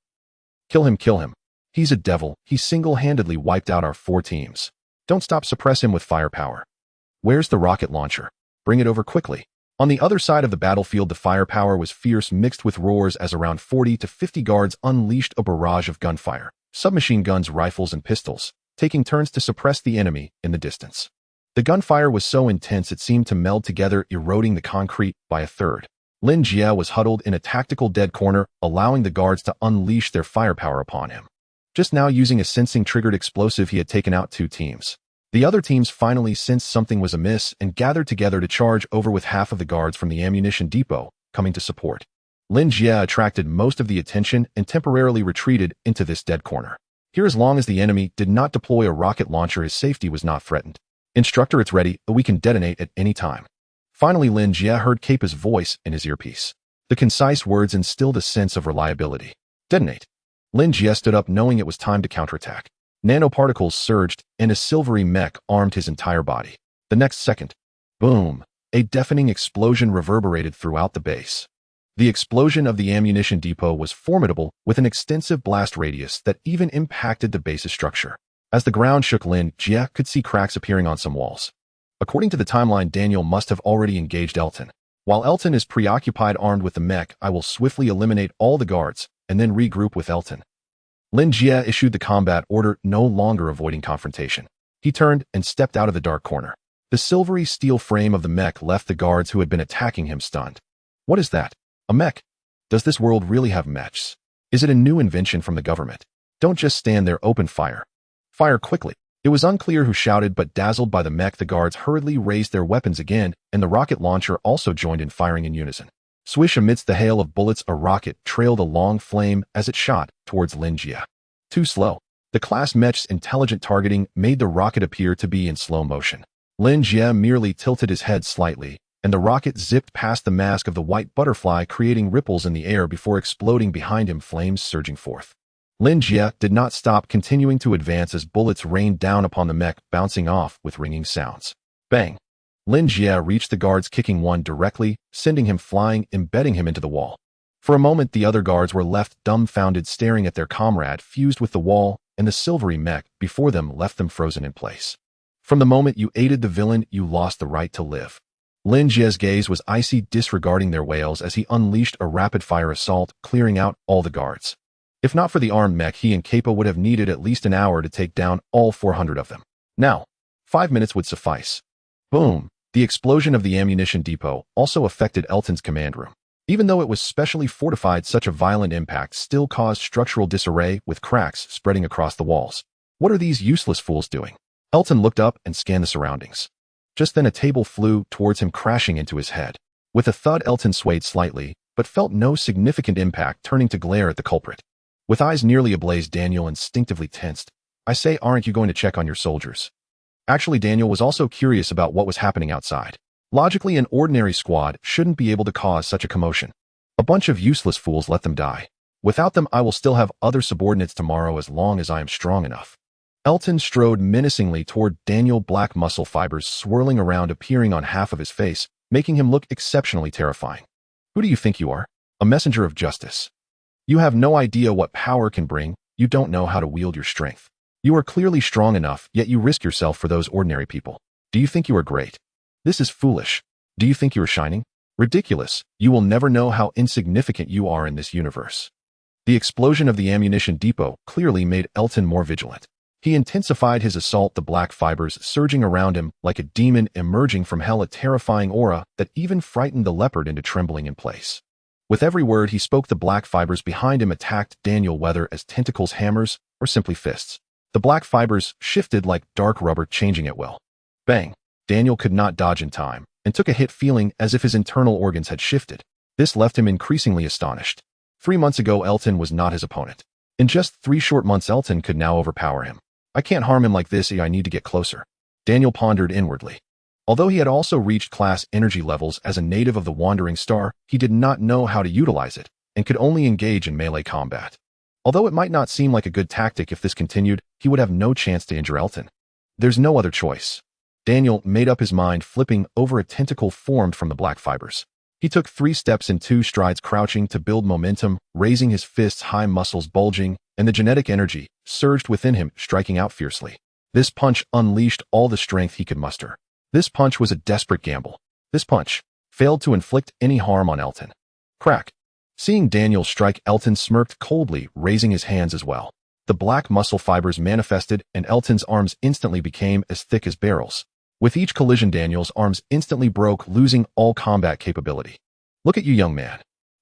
Speaker 1: Kill him, kill him. He's a devil. He single-handedly wiped out our 4 teams. Don't stop, suppress him with firepower. Where's the rocket launcher? Bring it over quickly. On the other side of the battlefield, the firepower was fierce, mixed with roars, as around 40 to 50 guards unleashed a barrage of gunfire, submachine guns, rifles, and pistols, taking turns to suppress the enemy in the distance. The gunfire was so intense it seemed to meld together, eroding the concrete by a third. Lin Jie was huddled in a tactical dead corner, allowing the guards to unleash their firepower upon him. Just now, using a sensing-triggered explosive, he had taken out 2 teams. The other teams finally sensed something was amiss and gathered together to charge over with half of the guards from the ammunition depot coming to support. Lin Jie attracted most of the attention and temporarily retreated into this dead corner. Here, as long as the enemy did not deploy a rocket launcher, his safety was not threatened. Instructor, it's ready, we can detonate at any time. Finally, Lin Jie heard Kappa's voice in his earpiece. The concise words instilled a sense of reliability. Detonate. Lin Jie stood up, knowing it was time to counterattack. Nanoparticles surged, and a silvery mech armed his entire body. The next second, boom, a deafening explosion reverberated throughout the base. The explosion of the ammunition depot was formidable, with an extensive blast radius that even impacted the base's structure. As the ground shook, Lin Jie could see cracks appearing on some walls. According to the timeline, Daniel must have already engaged Elton. While Elton is preoccupied armed with the mech, I will swiftly eliminate all the guards and then regroup with Elton. Lin Jie issued the combat order, no longer avoiding confrontation. He turned and stepped out of the dark corner. The silvery steel frame of the mech left the guards who had been attacking him stunned. What is that? A mech? Does this world really have mechs? Is it a new invention from the government? Don't just stand there, open fire. Fire quickly. It was unclear who shouted, but dazzled by the mech, the guards hurriedly raised their weapons again, and the rocket launcher also joined in firing in unison. Swish, amidst the hail of bullets, a rocket trailed a long flame as it shot towards Lin Jie. Too slow. The class mech's intelligent targeting made the rocket appear to be in slow motion. Lin Jie merely tilted his head slightly, and the rocket zipped past the mask of the white butterfly, creating ripples in the air before exploding behind him, flames surging forth. Lin Jie did not stop, continuing to advance as bullets rained down upon the mech, bouncing off with ringing sounds. Bang! Lin Jie reached the guards, kicking one directly, sending him flying, embedding him into the wall. For a moment, the other guards were left dumbfounded, staring at their comrade fused with the wall, and the silvery mech before them left them frozen in place. From the moment you aided the villain, you lost the right to live. Lin Jie's gaze was icy, disregarding their wails as he unleashed a rapid-fire assault, clearing out all the guards. If not for the armed mech, he and Kappa would have needed at least an hour to take down all 400 of them. Now, 5 minutes would suffice. Boom! The explosion of the ammunition depot also affected Elton's command room. Even though it was specially fortified, such a violent impact still caused structural disarray, with cracks spreading across the walls. What are these useless fools doing? Elton looked up and scanned the surroundings. Just then a table flew towards him, crashing into his head. With a thud, Elton swayed slightly, but felt no significant impact, turning to glare at the culprit. With eyes nearly ablaze, Daniel instinctively tensed. I say, aren't you going to check on your soldiers? Actually, Daniel was also curious about what was happening outside. Logically, an ordinary squad shouldn't be able to cause such a commotion. A bunch of useless fools, let them die. Without them, I will still have other subordinates tomorrow as long as I am strong enough. Elton strode menacingly toward Daniel, black muscle fibers swirling around, appearing on half of his face, making him look exceptionally terrifying. Who do you think you are? A messenger of justice. You have no idea what power can bring. You don't know how to wield your strength. You are clearly strong enough, yet you risk yourself for those ordinary people. Do you think you are great? This is foolish. Do you think you are shining? Ridiculous. You will never know how insignificant you are in this universe. The explosion of the ammunition depot clearly made Elton more vigilant. He intensified his assault, the black fibers surging around him like a demon emerging from hell, a terrifying aura that even frightened the leopard into trembling in place. With every word he spoke, the black fibers behind him attacked Daniel, whether as tentacles, hammers, or simply fists. The black fibers shifted like dark rubber, changing at will. Bang! Daniel could not dodge in time, and took a hit, feeling as if his internal organs had shifted. This left him increasingly astonished. 3 months ago, Elton was not his opponent. In just 3 short months, Elton could now overpower him. I can't harm him like this, I need to get closer. Daniel pondered inwardly. Although he had also reached class energy levels as a native of the Wandering Star, he did not know how to utilize it, and could only engage in melee combat. Although it might not seem like a good tactic, if this continued, he would have no chance to injure Elton. There's no other choice. Daniel made up his mind, flipping over a tentacle formed from the black fibers. He took 3 steps in 2 strides, crouching to build momentum, raising his fists high, muscles bulging, and the genetic energy surged within him, striking out fiercely. This punch unleashed all the strength he could muster. This punch was a desperate gamble. This punch failed to inflict any harm on Elton. Crack! Seeing Daniel strike, Elton smirked coldly, raising his hands as well. The black muscle fibers manifested, and Elton's arms instantly became as thick as barrels. With each collision, Daniel's arms instantly broke, losing all combat capability. Look at you, young man.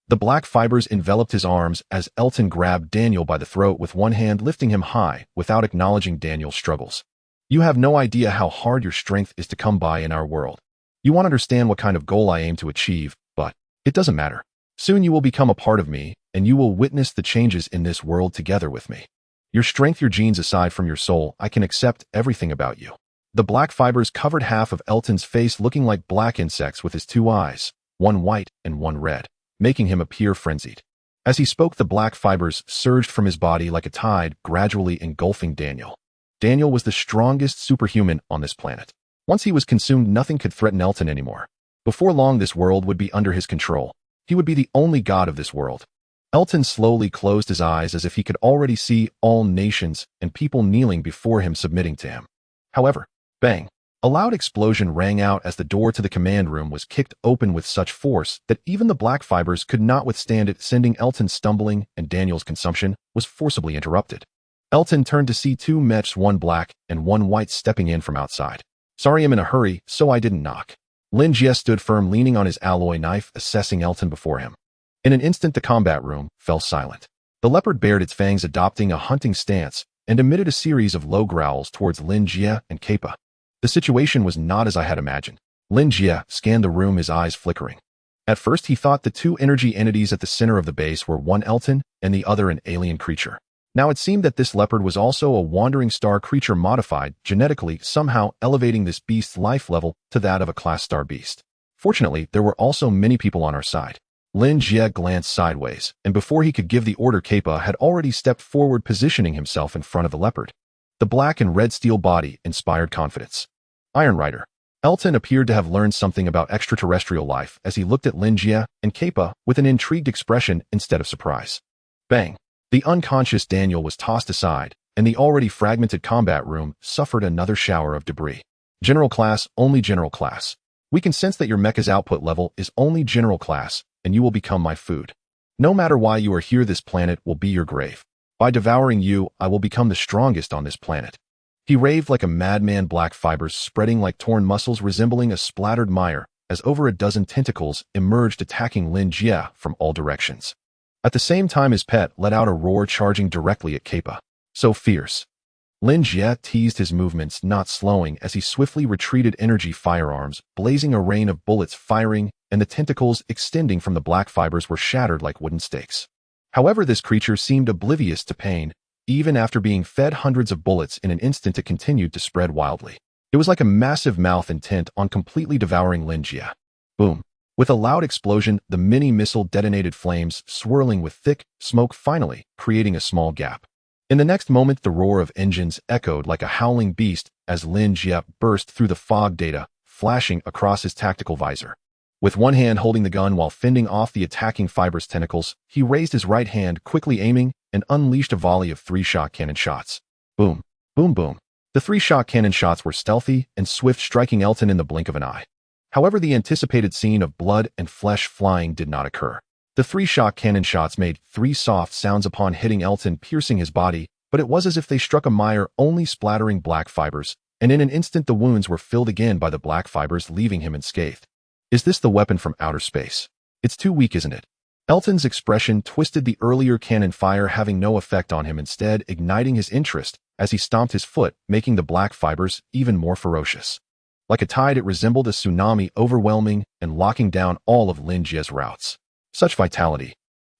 Speaker 1: The black fibers enveloped his arms as Elton grabbed Daniel by the throat with one hand, lifting him high without acknowledging Daniel's struggles. You have no idea how hard your strength is to come by in our world. You won't understand what kind of goal I aim to achieve, but it doesn't matter. Soon you will become a part of me, and you will witness the changes in this world together with me. Your strength, your genes aside from your soul, I can accept everything about you. The black fibers covered half of Elton's face, looking like black insects with his two eyes, one white and one red, making him appear frenzied. As he spoke, the black fibers surged from his body like a tide, gradually engulfing Daniel. Daniel was the strongest superhuman on this planet. Once he was consumed, nothing could threaten Elton anymore. Before long, this world would be under his control. He would be the only god of this world. Elton slowly closed his eyes as if he could already see all nations and people kneeling before him, submitting to him. However, bang! A loud explosion rang out as the door to the command room was kicked open with such force that even the black fibers could not withstand it, sending Elton stumbling, and Daniel's consumption was forcibly interrupted. Elton turned to see two mechs, one black and one white, stepping in from outside. Sorry, I'm in a hurry, so I didn't knock. Lin Jie stood firm, leaning on his alloy knife, assessing Elton before him. In an instant, the combat room fell silent. The leopard bared its fangs, adopting a hunting stance, and emitted a series of low growls towards Lin Jie and Kappa. The situation was not as I had imagined. Lin Jie scanned the room, his eyes flickering. At first, he thought the two energy entities at the center of the base were one Elton and the other an alien creature. Now it seemed that this leopard was also a wandering star creature, modified genetically, somehow elevating this beast's life level to that of a class star beast. Fortunately, there were also many people on our side. Lin Jie glanced sideways, and before he could give the order, Kappa had already stepped forward, positioning himself in front of the leopard. The black and red steel body inspired confidence. Iron Rider. Elton appeared to have learned something about extraterrestrial life as he looked at Lin Jie and Kappa with an intrigued expression instead of surprise. Bang! The unconscious Daniel was tossed aside, and the already fragmented combat room suffered another shower of debris. General class, only general class. We can sense that your mecha's output level is only general class, and you will become my food. No matter why you are here, this planet will be your grave. By devouring you, I will become the strongest on this planet. He raved like a madman, black fibers spreading like torn muscles, resembling a splattered mire, as over a dozen tentacles emerged, attacking Lin Jie from all directions. At the same time, his pet let out a roar, charging directly at Kappa. So fierce. Lin Jie teased his movements, not slowing as he swiftly retreated, energy firearms blazing, a rain of bullets firing, and the tentacles extending from the black fibers were shattered like wooden stakes. However, this creature seemed oblivious to pain. Even after being fed hundreds of bullets, in an instant it continued to spread wildly. It was like a massive mouth intent on completely devouring Lin Jie. Boom. With a loud explosion, the mini-missile detonated, flames swirling with thick smoke, finally creating a small gap. In the next moment, the roar of engines echoed like a howling beast as Lin Jie burst through the fog, data flashing across his tactical visor. With one hand holding the gun while fending off the attacking fibers' tentacles, he raised his right hand, quickly aiming, and unleashed a volley of 3 shock cannon shots. Boom, boom, boom. The 3 shock cannon shots were stealthy and swift, striking Elton in the blink of an eye. However, the anticipated scene of blood and flesh flying did not occur. The 3 shock cannon shots made 3 soft sounds upon hitting Elton, piercing his body, but it was as if they struck a mire, only splattering black fibers, and in an instant the wounds were filled again by the black fibers, leaving him unscathed. Is this the weapon from outer space? It's too weak, isn't it? Elton's expression twisted, the earlier cannon fire having no effect on him, instead igniting his interest as he stomped his foot, making the black fibers even more ferocious. Like a tide, it resembled a tsunami, overwhelming and locking down all of Lin Jie's routes. Such vitality.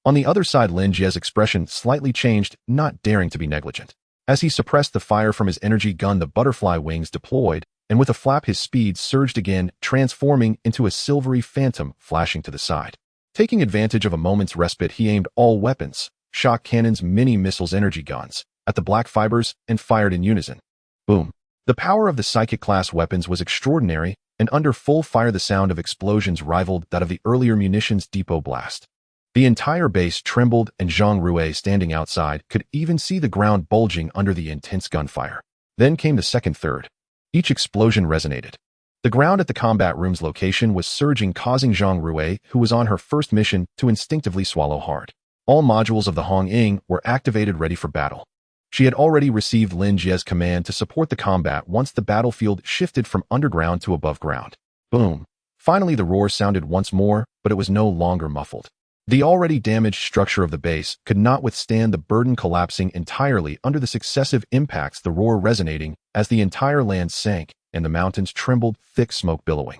Speaker 1: On the other side, Lin Jie's expression slightly changed, not daring to be negligent. As he suppressed the fire from his energy gun, the butterfly wings deployed, and with a flap his speed surged again, transforming into a silvery phantom flashing to the side. Taking advantage of a moment's respite, he aimed all weapons, shock cannons, mini missiles, energy guns, at the black fibers and fired in unison. Boom. The power of the psychic class weapons was extraordinary, and under full fire the sound of explosions rivaled that of the earlier munitions depot blast. The entire base trembled, and Zhang Rui, standing outside, could even see the ground bulging under the intense gunfire. Then came the second, third. Each explosion resonated. The ground at the combat room's location was surging, causing Zhang Rui, who was on her first mission, to instinctively swallow hard. All modules of the Hong Ying were activated, ready for battle. She had already received Lin Jie's command to support the combat once the battlefield shifted from underground to above ground. Boom. Finally, the roar sounded once more, but it was no longer muffled. The already damaged structure of the base could not withstand the burden, collapsing entirely under the successive impacts, the roar resonating as the entire land sank and the mountains trembled, thick smoke billowing.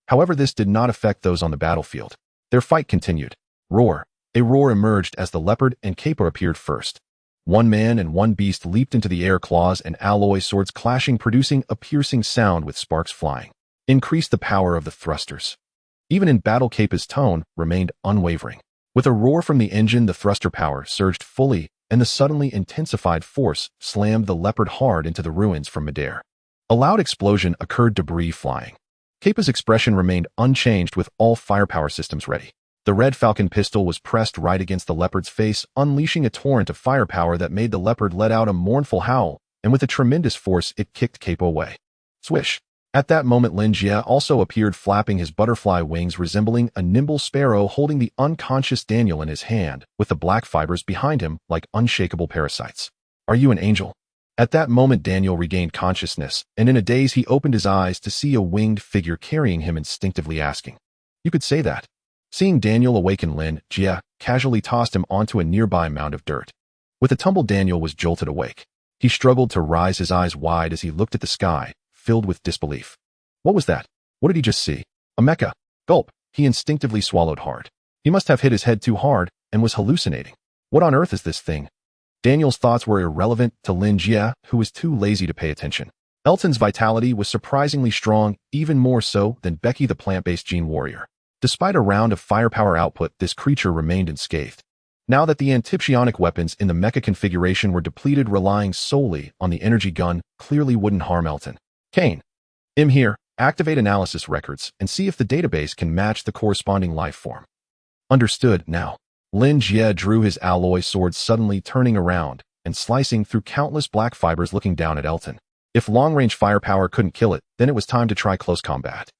Speaker 1: However, this did not affect those on the battlefield. Their fight continued. Roar. A roar emerged as the leopard and caper appeared first. One man and one beast leaped into the air, claws and alloy swords clashing, producing a piercing sound with sparks flying. Increased the power of the thrusters. Even in battle, Capa's tone remained unwavering. With a roar from the engine, the thruster power surged fully, and the suddenly intensified force slammed the leopard hard into the ruins from midair. A loud explosion occurred, debris flying. Capa's expression remained unchanged with all firepower systems ready. The Red Falcon pistol was pressed right against the leopard's face, unleashing a torrent of firepower that made the leopard let out a mournful howl, and with a tremendous force it kicked Capa away. Swish! At that moment, Lin Jie also appeared, flapping his butterfly wings, resembling a nimble sparrow, holding the unconscious Daniel in his hand, with the black fibers behind him like unshakable parasites. "Are you an angel?" At that moment, Daniel regained consciousness, and in a daze he opened his eyes to see a winged figure carrying him, instinctively asking, "You could say that." Seeing Daniel awaken, Lin Jie casually tossed him onto a nearby mound of dirt. With a tumble, Daniel was jolted awake. He struggled to rise, his eyes wide as he looked at the sky, filled with disbelief. What was that? What did he just see? A mecha. Gulp. He instinctively swallowed hard. He must have hit his head too hard and was hallucinating. What on earth is this thing? Daniel's thoughts were irrelevant to Lin Jie, who was too lazy to pay attention. Elton's vitality was surprisingly strong, even more so than Becky, the plant-based gene warrior. Despite a round of firepower output, this creature remained unscathed. Now that the antipsionic weapons in the mecha configuration were depleted, relying solely on the energy gun clearly wouldn't harm Elton. Kane. Here. Activate analysis records and see if the database can match the corresponding life form. Understood. Now. Lin Jie drew his alloy sword, suddenly turning around and slicing through countless black fibers, looking down at Elton. If long-range firepower couldn't kill it, then it was time to try close combat.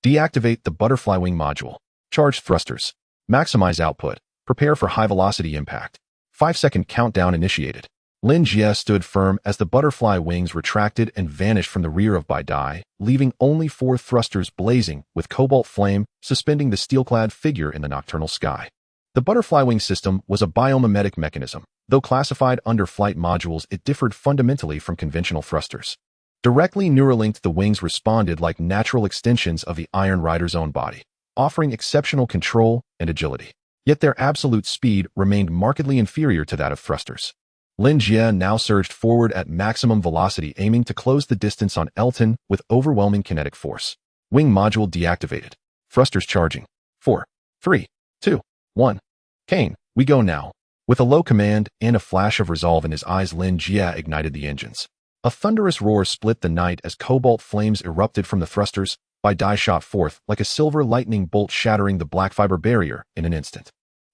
Speaker 1: Deactivate the butterfly wing module. Charge thrusters. Maximize output. Prepare for high-velocity impact. 5-second countdown initiated. Lin Jie stood firm as the butterfly wings retracted and vanished from the rear of Bai Dai, leaving only 4 thrusters blazing with cobalt flame suspending the steel-clad figure in the nocturnal sky. The butterfly wing system was a biomimetic mechanism. Though classified under flight modules, it differed fundamentally from conventional thrusters. Directly neuralinked, the wings responded like natural extensions of the Iron Rider's own body, offering exceptional control and agility. Yet their absolute speed remained markedly inferior to that of thrusters. Lin Jie now surged forward at maximum velocity, aiming to close the distance on Elton with overwhelming kinetic force. Wing module deactivated. Thrusters charging. 4, 3, 2, 1. Kane, we go now. With a low command and a flash of resolve in his eyes, Lin Jie ignited the engines. A thunderous roar split the night as cobalt flames erupted from the thrusters. Bai Dai shot forth like a silver lightning bolt, shattering the black fiber barrier in an instant.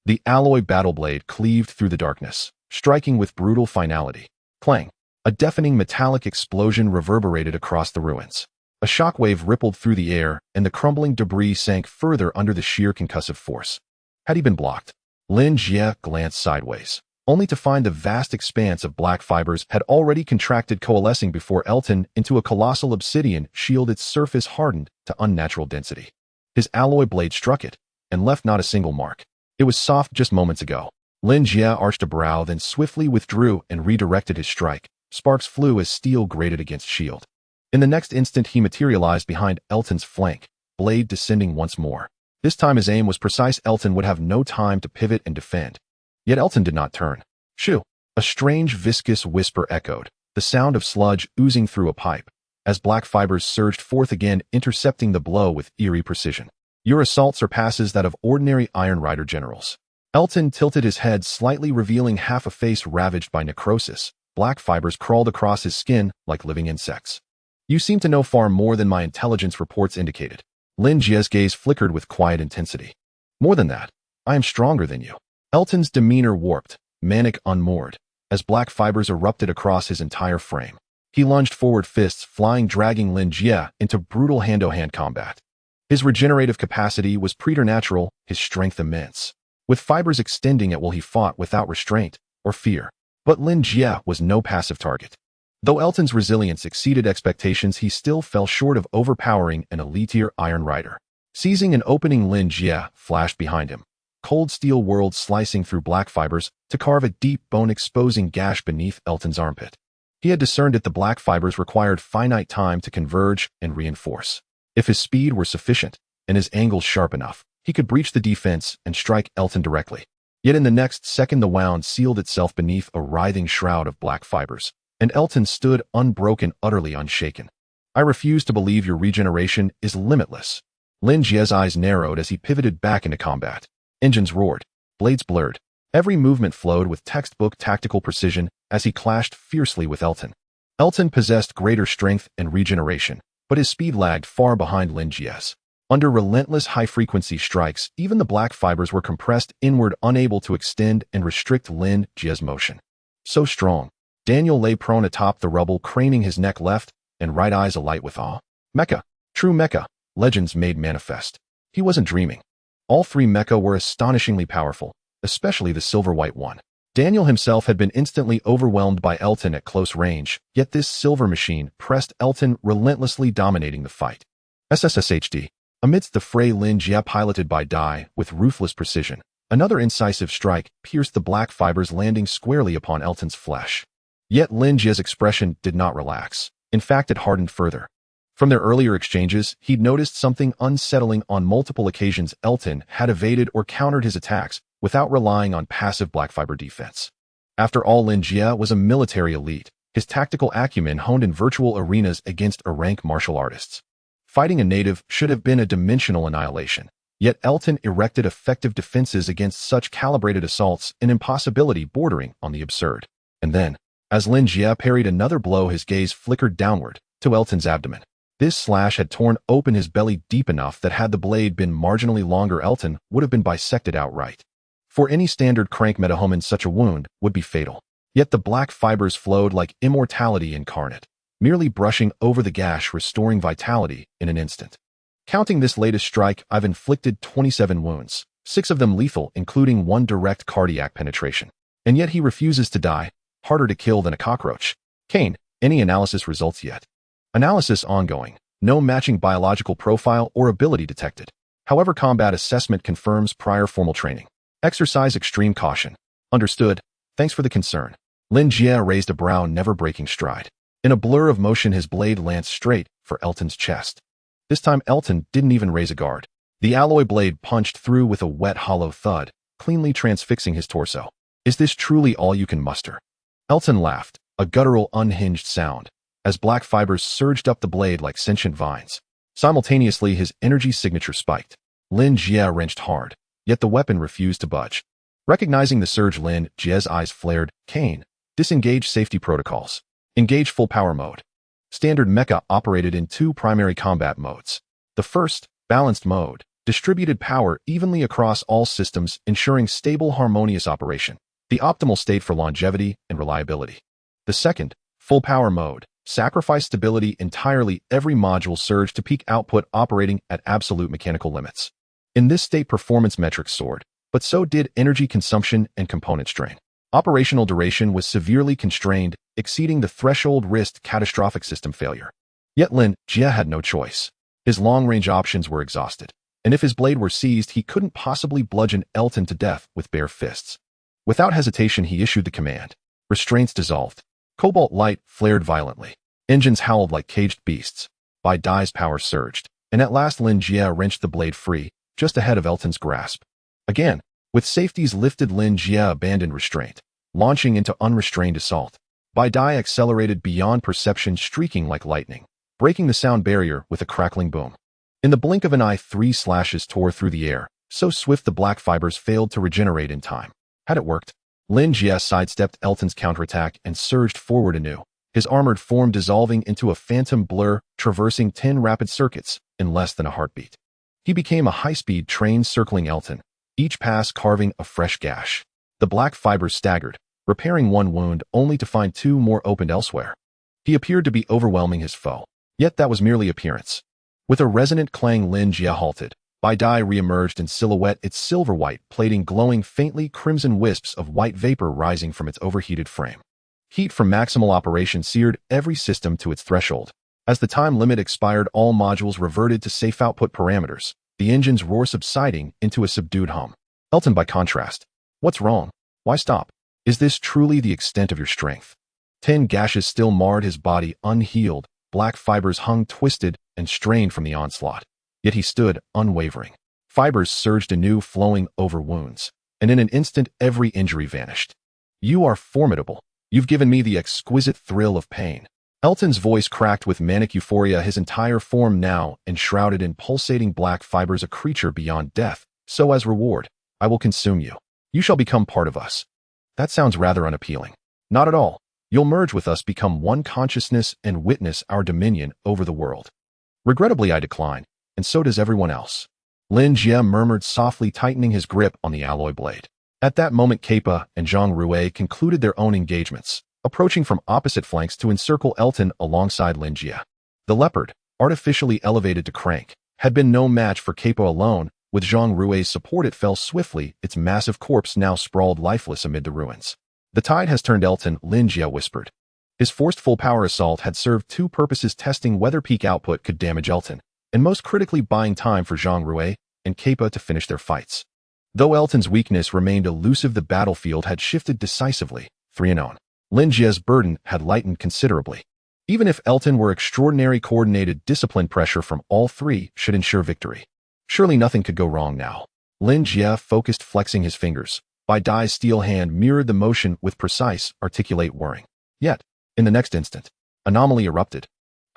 Speaker 1: The alloy battle blade cleaved through the darkness, striking with brutal finality. Clang! A deafening metallic explosion reverberated across the ruins. A shockwave rippled through the air, and the crumbling debris sank further under the sheer concussive force. Had he been blocked? Lin Jie glanced sideways, only to find the vast expanse of black fibers had already contracted, coalescing before Elton into a colossal obsidian shield, its surface hardened to unnatural density. His alloy blade struck it, and left not a single mark. It was soft just moments ago. Lin Jie arched a brow, then swiftly withdrew and redirected his strike. Sparks flew as steel grated against shield. In the next instant, he materialized behind Elton's flank, blade descending once more. This time his aim was precise. Elton would have no time to pivot and defend. Yet Elton did not turn. Shoo! A strange viscous whisper echoed, the sound of sludge oozing through a pipe, as black fibers surged forth again, intercepting the blow with eerie precision. Your assault surpasses that of ordinary Iron Rider generals. Elton tilted his head slightly, revealing half a face ravaged by necrosis. Black fibers crawled across his skin like living insects. You seem to know far more than my intelligence reports indicated. Lin Jie's gaze flickered with quiet intensity. More than that, I am stronger than you. Elton's demeanor warped, manic unmoored, as black fibers erupted across his entire frame. He lunged forward, fists flying, dragging Lin Jie into brutal hand-to-hand combat. His regenerative capacity was preternatural, his strength immense, with fibers extending at will. He fought without restraint or fear. But Lin Jie was no passive target. Though Elton's resilience exceeded expectations, he still fell short of overpowering an elite-tier Iron Rider. Seizing an opening, Lin Jie flashed behind him, cold steel whirled slicing through black fibers to carve a deep bone-exposing gash beneath Elton's armpit. He had discerned that the black fibers required finite time to converge and reinforce. If his speed were sufficient, and his angles sharp enough, he could breach the defense and strike Elton directly. Yet in the next second the wound sealed itself beneath a writhing shroud of black fibers, and Elton stood unbroken, utterly unshaken. "I refuse to believe your regeneration is limitless." Lin Jie's eyes narrowed as he pivoted back into combat. Engines roared, blades blurred. Every movement flowed with textbook tactical precision as he clashed fiercely with Elton. Elton possessed greater strength and regeneration, but his speed lagged far behind Lin Jie's. Under relentless high-frequency strikes, even the black fibers were compressed inward, unable to extend and restrict Lin Jie's motion. So strong, Daniel lay prone atop the rubble, craning his neck left and right, eyes alight with awe. Mecha, true mecha, legends made manifest. He wasn't dreaming. All three mecha were astonishingly powerful, especially the silver-white one. Daniel himself had been instantly overwhelmed by Elton at close range, yet this silver machine pressed Elton, relentlessly dominating the fight. SSSHD. Amidst the fray, Lin Jie piloted Bai Dai with ruthless precision. Another incisive strike pierced the black fibers, landing squarely upon Elton's flesh. Yet Lin Jie's expression did not relax. In fact, it hardened further. From their earlier exchanges, he'd noticed something unsettling. On multiple occasions, Elton had evaded or countered his attacks without relying on passive black fiber defense. After all, Lin Jie was a military elite, his tactical acumen honed in virtual arenas against rank martial artists. Fighting a native should have been a dimensional annihilation, yet Elton erected effective defenses against such calibrated assaults, an impossibility bordering on the absurd. And then, as Lin Jie parried another blow, his gaze flickered downward to Elton's abdomen. This slash had torn open his belly deep enough that had the blade been marginally longer, Elton would have been bisected outright. For any standard crank metahuman, such a wound would be fatal. Yet the black fibers flowed like immortality incarnate, merely brushing over the gash, restoring vitality in an instant. Counting this latest strike, I've inflicted 27 wounds, 6 of them lethal, including 1 direct cardiac penetration. And yet he refuses to die, harder to kill than a cockroach. Kane, any analysis results yet? Analysis ongoing. No matching biological profile or ability detected. However, combat assessment confirms prior formal training. Exercise extreme caution. Understood. Thanks for the concern. Lin Jie raised a brow, never breaking stride. In a blur of motion, his blade lanced straight for Elton's chest. This time, Elton didn't even raise a guard. The alloy blade punched through with a wet, hollow thud, cleanly transfixing his torso. Is this truly all you can muster? Elton laughed, a guttural, unhinged sound, as black fibers surged up the blade like sentient vines. Simultaneously, his energy signature spiked. Lin Jie wrenched hard, yet the weapon refused to budge. Recognizing the surge, Lin Jie's eyes flared. Kane, disengage safety protocols. Engage full power mode. Standard mecha operated in 2 primary combat modes. The first, balanced mode, distributed power evenly across all systems, ensuring stable, harmonious operation, the optimal state for longevity and reliability. The second, full power mode, sacrificed stability entirely. Every module surged to peak output, operating at absolute mechanical limits. In this state, performance metrics soared, but so did energy consumption and component strain. Operational duration was severely constrained, exceeding the threshold, risked catastrophic system failure. Yet Lin Jie had no choice. His long-range options were exhausted, and if his blade were seized, he couldn't possibly bludgeon Elton to death with bare fists. Without hesitation, he issued the command. Restraints dissolved. Cobalt light flared violently. Engines howled like caged beasts. Bai Dai's power surged, and at last Lin Jie wrenched the blade free, just ahead of Elton's grasp. Again, with safeties lifted, Lin Jie abandoned restraint, launching into unrestrained assault. Bai Dai accelerated beyond perception, streaking like lightning, breaking the sound barrier with a crackling boom. In the blink of an eye, 3 slashes tore through the air, so swift the black fibers failed to regenerate in time. Had it worked? Lin Jie sidestepped Elton's counterattack and surged forward anew, his armored form dissolving into a phantom blur, traversing 10 rapid circuits in less than a heartbeat. He became a high-speed train circling Elton, each pass carving a fresh gash. The black fibers staggered, repairing 1 wound only to find 2 more opened elsewhere. He appeared to be overwhelming his foe, yet that was merely appearance. With a resonant clang, Lin Jie halted. Bai Dai re-emerged in silhouette, its silver-white plating glowing faintly, crimson wisps of white vapor rising from its overheated frame. Heat from maximal operation seared every system to its threshold. As the time limit expired, all modules reverted to safe output parameters, the engine's roar subsiding into a subdued hum. Elton, by contrast. What's wrong? Why stop? Is this truly the extent of your strength? 10 gashes still marred his body unhealed, black fibers hung twisted and strained from the onslaught. Yet he stood unwavering. Fibers surged anew, flowing over wounds, and in an instant every injury vanished. You are formidable. You've given me the exquisite thrill of pain. Elton's voice cracked with manic euphoria, his entire form now enshrouded in pulsating black fibers, a creature beyond death. So as reward, I will consume you. You shall become part of us. That sounds rather unappealing. Not at all. You'll merge with us, become one consciousness, and witness our dominion over the world. Regrettably, I decline, and so does everyone else. Lin Jie murmured softly, tightening his grip on the alloy blade. At that moment, Kappa and Zhang Rui concluded their own engagements, approaching from opposite flanks to encircle Elton alongside Lin Jie. The leopard, artificially elevated to crank, had been no match for Kappa alone. With Zhang Rui's support, it fell swiftly, its massive corpse now sprawled lifeless amid the ruins. The tide has turned, Elton, Lin Jie whispered. His forced full-power assault had served two purposes: testing whether peak output could damage Elton, and most critically buying time for Zhang Rui and Kappa to finish their fights. Though Elton's weakness remained elusive, the battlefield had shifted decisively. 3-0. Lin Jie's burden had lightened considerably. Even if Elton were extraordinary, coordinated, disciplined pressure from all three should ensure victory. Surely nothing could go wrong now. Lin Jie focused, flexing his fingers. Bai Dai's steel hand mirrored the motion with precise, articulate whirring. Yet, in the next instant, anomaly erupted.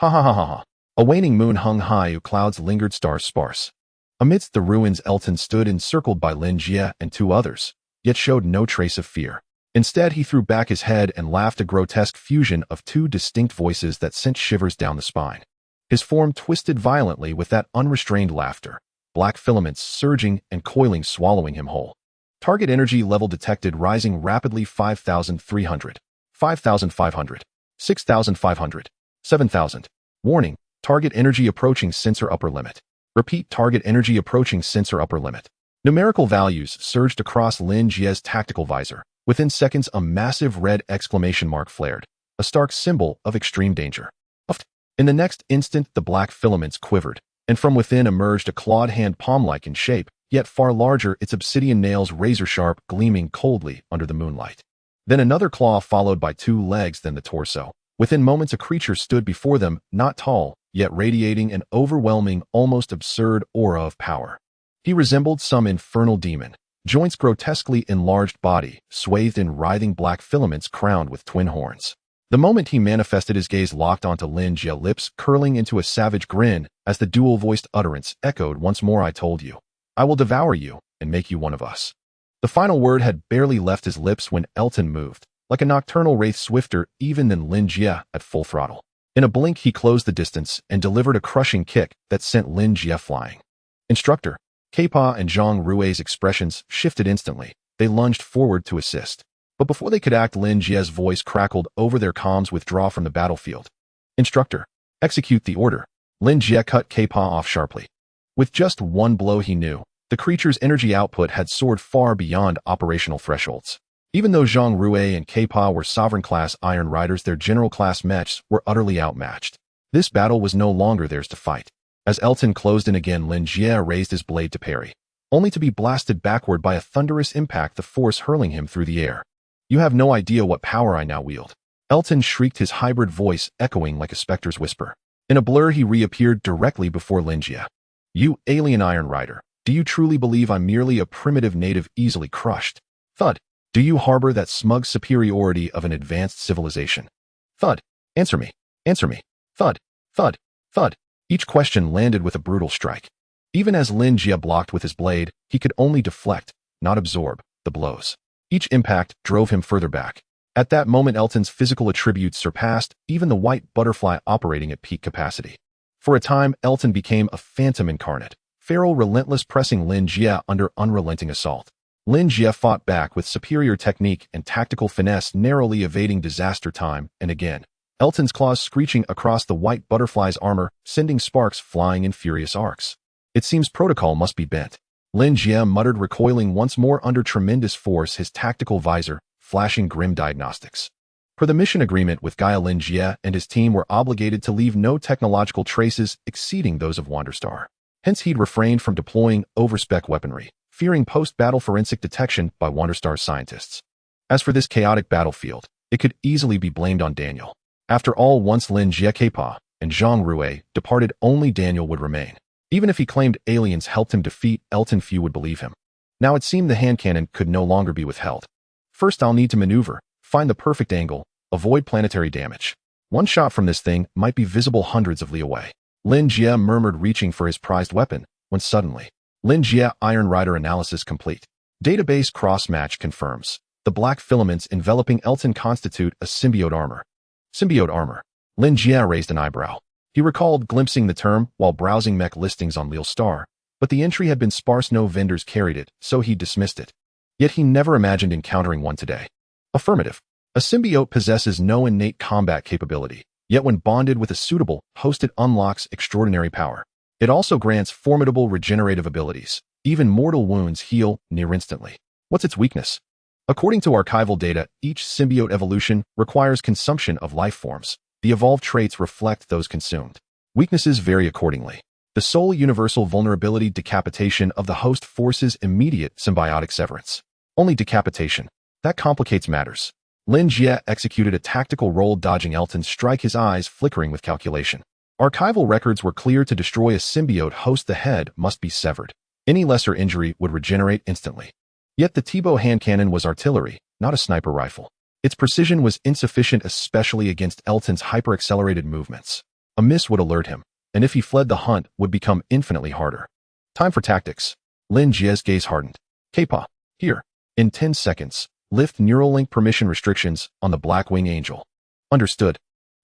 Speaker 1: Ha ha ha ha ha. A waning moon hung high, clouds lingered, stars sparse. Amidst the ruins, Elton stood encircled by Lin Jie and two others, yet showed no trace of fear. Instead, he threw back his head and laughed, a grotesque fusion of two distinct voices that sent shivers down the spine. His form twisted violently with that unrestrained laughter, black filaments surging and coiling, swallowing him whole. Target energy level detected, rising rapidly. 5,300, 5,500, 6,500, 7,000. Warning, target energy approaching sensor upper limit. Repeat, target energy approaching sensor upper limit. Numerical values surged across Lin Jie's tactical visor. Within seconds, a massive red exclamation mark flared, a stark symbol of extreme danger. In the next instant, the black filaments quivered, and from within emerged a clawed hand, palm-like in shape, yet far larger, its obsidian nails razor-sharp, gleaming coldly under the moonlight. Then another claw, followed by two legs, then the torso. Within moments, a creature stood before them, not tall, yet radiating an overwhelming, almost absurd aura of power. He resembled some infernal demon, joints grotesquely enlarged, body swathed in writhing black filaments crowned with twin horns. The moment he manifested, his gaze locked onto Lin Jie, lips curling into a savage grin as the dual-voiced utterance echoed once more. I told you. I will devour you and make you one of us. The final word had barely left his lips when Elton moved, like a nocturnal wraith, swifter even than Lin Jie, at full throttle. In a blink, he closed the distance and delivered a crushing kick that sent Lin Jie flying. Instructor, Kappa and Zhang Rui's expressions shifted instantly. They lunged forward to assist. But before they could act, Lin Jie's voice crackled over their comms. Withdraw from the battlefield. Instructor, execute the order. Lin Jie cut Kappa off sharply. With just one blow, he knew the creature's energy output had soared far beyond operational thresholds. Even though Zhang Rui and Kappa were sovereign-class Iron Riders, their general-class mechs were utterly outmatched. This battle was no longer theirs to fight. As Elton closed in again, Lin Jie raised his blade to parry, only to be blasted backward by a thunderous impact, the force hurling him through the air. You have no idea what power I now wield. Elton shrieked, his hybrid voice echoing like a specter's whisper. In a blur, he reappeared directly before Lin Jie. You alien Iron Rider, do you truly believe I'm merely a primitive native easily crushed? Thud. Do you harbor that smug superiority of an advanced civilization? Thud. Answer me. Answer me. Thud. Thud. Thud. Each question landed with a brutal strike. Even as Lin Jie blocked with his blade, he could only deflect, not absorb, the blows. Each impact drove him further back. At that moment, Elton's physical attributes surpassed even the white butterfly operating at peak capacity. For a time, Elton became a phantom incarnate, feral, relentless, pressing Lin Jie under unrelenting assault. Lin Jie fought back with superior technique and tactical finesse, narrowly evading disaster time and again. Elton's claws screeching across the white butterfly's armor, sending sparks flying in furious arcs. It seems protocol must be bent. Lin Jie muttered, recoiling once more under tremendous force, his tactical visor flashing grim diagnostics. Per the mission agreement with Gaia, Lin Jie and his team were obligated to leave no technological traces exceeding those of Wanderstar. Hence, he'd refrained from deploying overspec weaponry, fearing post-battle forensic detection by Wanderstar's scientists. As for this chaotic battlefield, it could easily be blamed on Daniel. After all, once Lin Jie and Zhang Rui departed, only Daniel would remain. Even if he claimed aliens helped him defeat Elton, few would believe him. Now it seemed the hand cannon could no longer be withheld. First, I'll need to maneuver, find the perfect angle, avoid planetary damage. One shot from this thing might be visible hundreds of li away. Lin Jie murmured, reaching for his prized weapon, when suddenly, Lin Jie Iron Rider analysis complete. Database cross-match confirms. The black filaments enveloping Elton constitute a symbiote armor. Symbiote armor. Lin Jie raised an eyebrow. He recalled glimpsing the term while browsing mech listings on Lil but the entry had been sparse, no vendors carried it, so he dismissed it. Yet he never imagined encountering one today. Affirmative. A symbiote possesses no innate combat capability, yet when bonded with a suitable host it unlocks extraordinary power. It also grants formidable regenerative abilities. Even mortal wounds heal near instantly. What's its weakness? According to archival data, each symbiote evolution requires consumption of life forms. The evolved traits reflect those consumed. Weaknesses vary accordingly. The sole universal vulnerability: decapitation of the host forces immediate symbiotic severance. Only decapitation. That complicates matters. Lin Jie executed a tactical roll, dodging Elton's strike, his eyes flickering with calculation. Archival records were clear: to destroy a symbiote host, the head must be severed. Any lesser injury would regenerate instantly. Yet the T-bow hand cannon was artillery, not a sniper rifle. Its precision was insufficient, especially against Elton's hyper-accelerated movements. A miss would alert him, and if he fled, the hunt would become infinitely harder. Time for tactics. Lin Jie's gaze hardened. Kappa. Here. In 10 seconds. Lift neural link permission restrictions on the Blackwing Angel. Understood.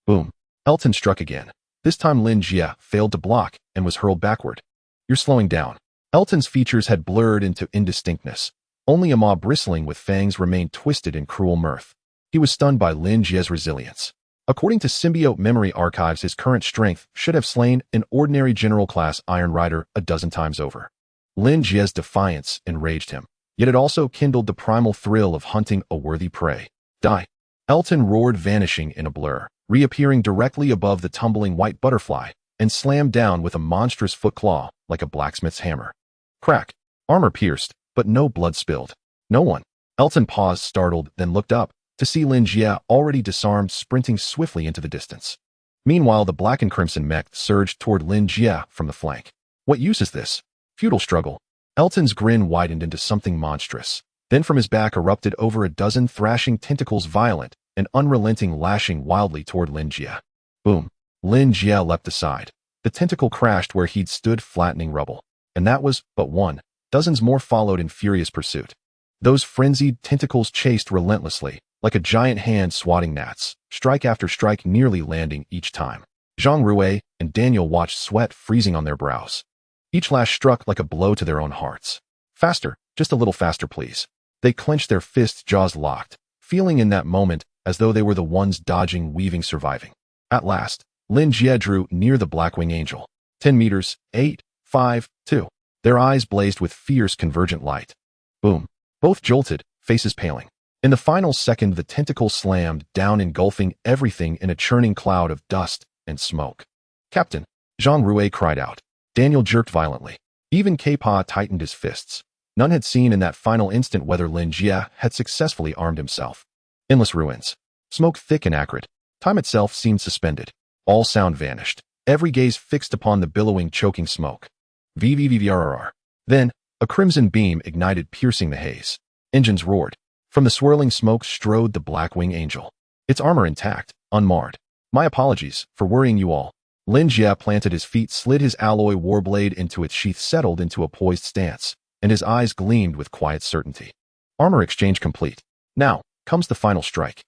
Speaker 1: Boom. Elton struck again. This time Lin Jie failed to block and was hurled backward. You're slowing down. Elton's features had blurred into indistinctness. Only a maw bristling with fangs remained twisted in cruel mirth. He was stunned by Lin Jie's resilience. According to Symbiote Memory Archives, his current strength should have slain an ordinary general-class Iron Rider a dozen times over. Lin Jie's defiance enraged him, yet it also kindled the primal thrill of hunting a worthy prey. Die! Elton roared, vanishing in a blur, reappearing directly above the tumbling white butterfly, and slammed down with a monstrous foot claw like a blacksmith's hammer. Crack! Armor pierced, but no blood spilled. No one. Elton paused, startled, then looked up, to see Lin Jie, already disarmed, sprinting swiftly into the distance. Meanwhile, the black and crimson mech surged toward Lin Jie from the flank. What use is this? Futile struggle. Elton's grin widened into something monstrous. Then from his back erupted over a dozen thrashing tentacles, violent and unrelenting, lashing wildly toward Lin Jie. Boom. Lin Jie leapt aside. The tentacle crashed where he'd stood, flattening rubble. And that was but one. Dozens more followed in furious pursuit. Those frenzied tentacles chased relentlessly, like a giant hand swatting gnats, strike after strike, nearly landing each time. Zhang Rui and Daniel watched, sweat freezing on their brows. Each lash struck like a blow to their own hearts. Faster, just a little faster, please. They clenched their fists, jaws locked, feeling in that moment as though they were the ones dodging, weaving, surviving. At last, Lin Jie drew near the Blackwing Angel. 10 meters, 8, 5, 2. Their eyes blazed with fierce, convergent light. Boom. Both jolted, faces paling. In the final second, the tentacle slammed down, engulfing everything in a churning cloud of dust and smoke. Captain! Zhang Rui cried out. Daniel jerked violently. Even Kappa tightened his fists. None had seen in that final instant whether Lin Jie had successfully armed himself. Endless ruins. Smoke thick and acrid. Time itself seemed suspended. All sound vanished. Every gaze fixed upon the billowing, choking smoke. VVVVRR. Then, a crimson beam ignited, piercing the haze. Engines roared. From the swirling smoke strode the Blackwing Angel. Its armor intact, unmarred. My apologies for worrying you all. Lin Jie planted his feet, slid his alloy warblade into its sheath, settled into a poised stance, and his eyes gleamed with quiet certainty. Armor exchange complete. Now comes the final strike.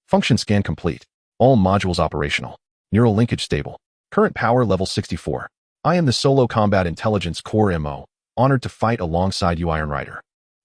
Speaker 1: Function scan complete. All modules operational. Neural linkage stable. Current power level 64. I am the Solo Combat Intelligence Core MO, honored to fight alongside you, Iron Rider.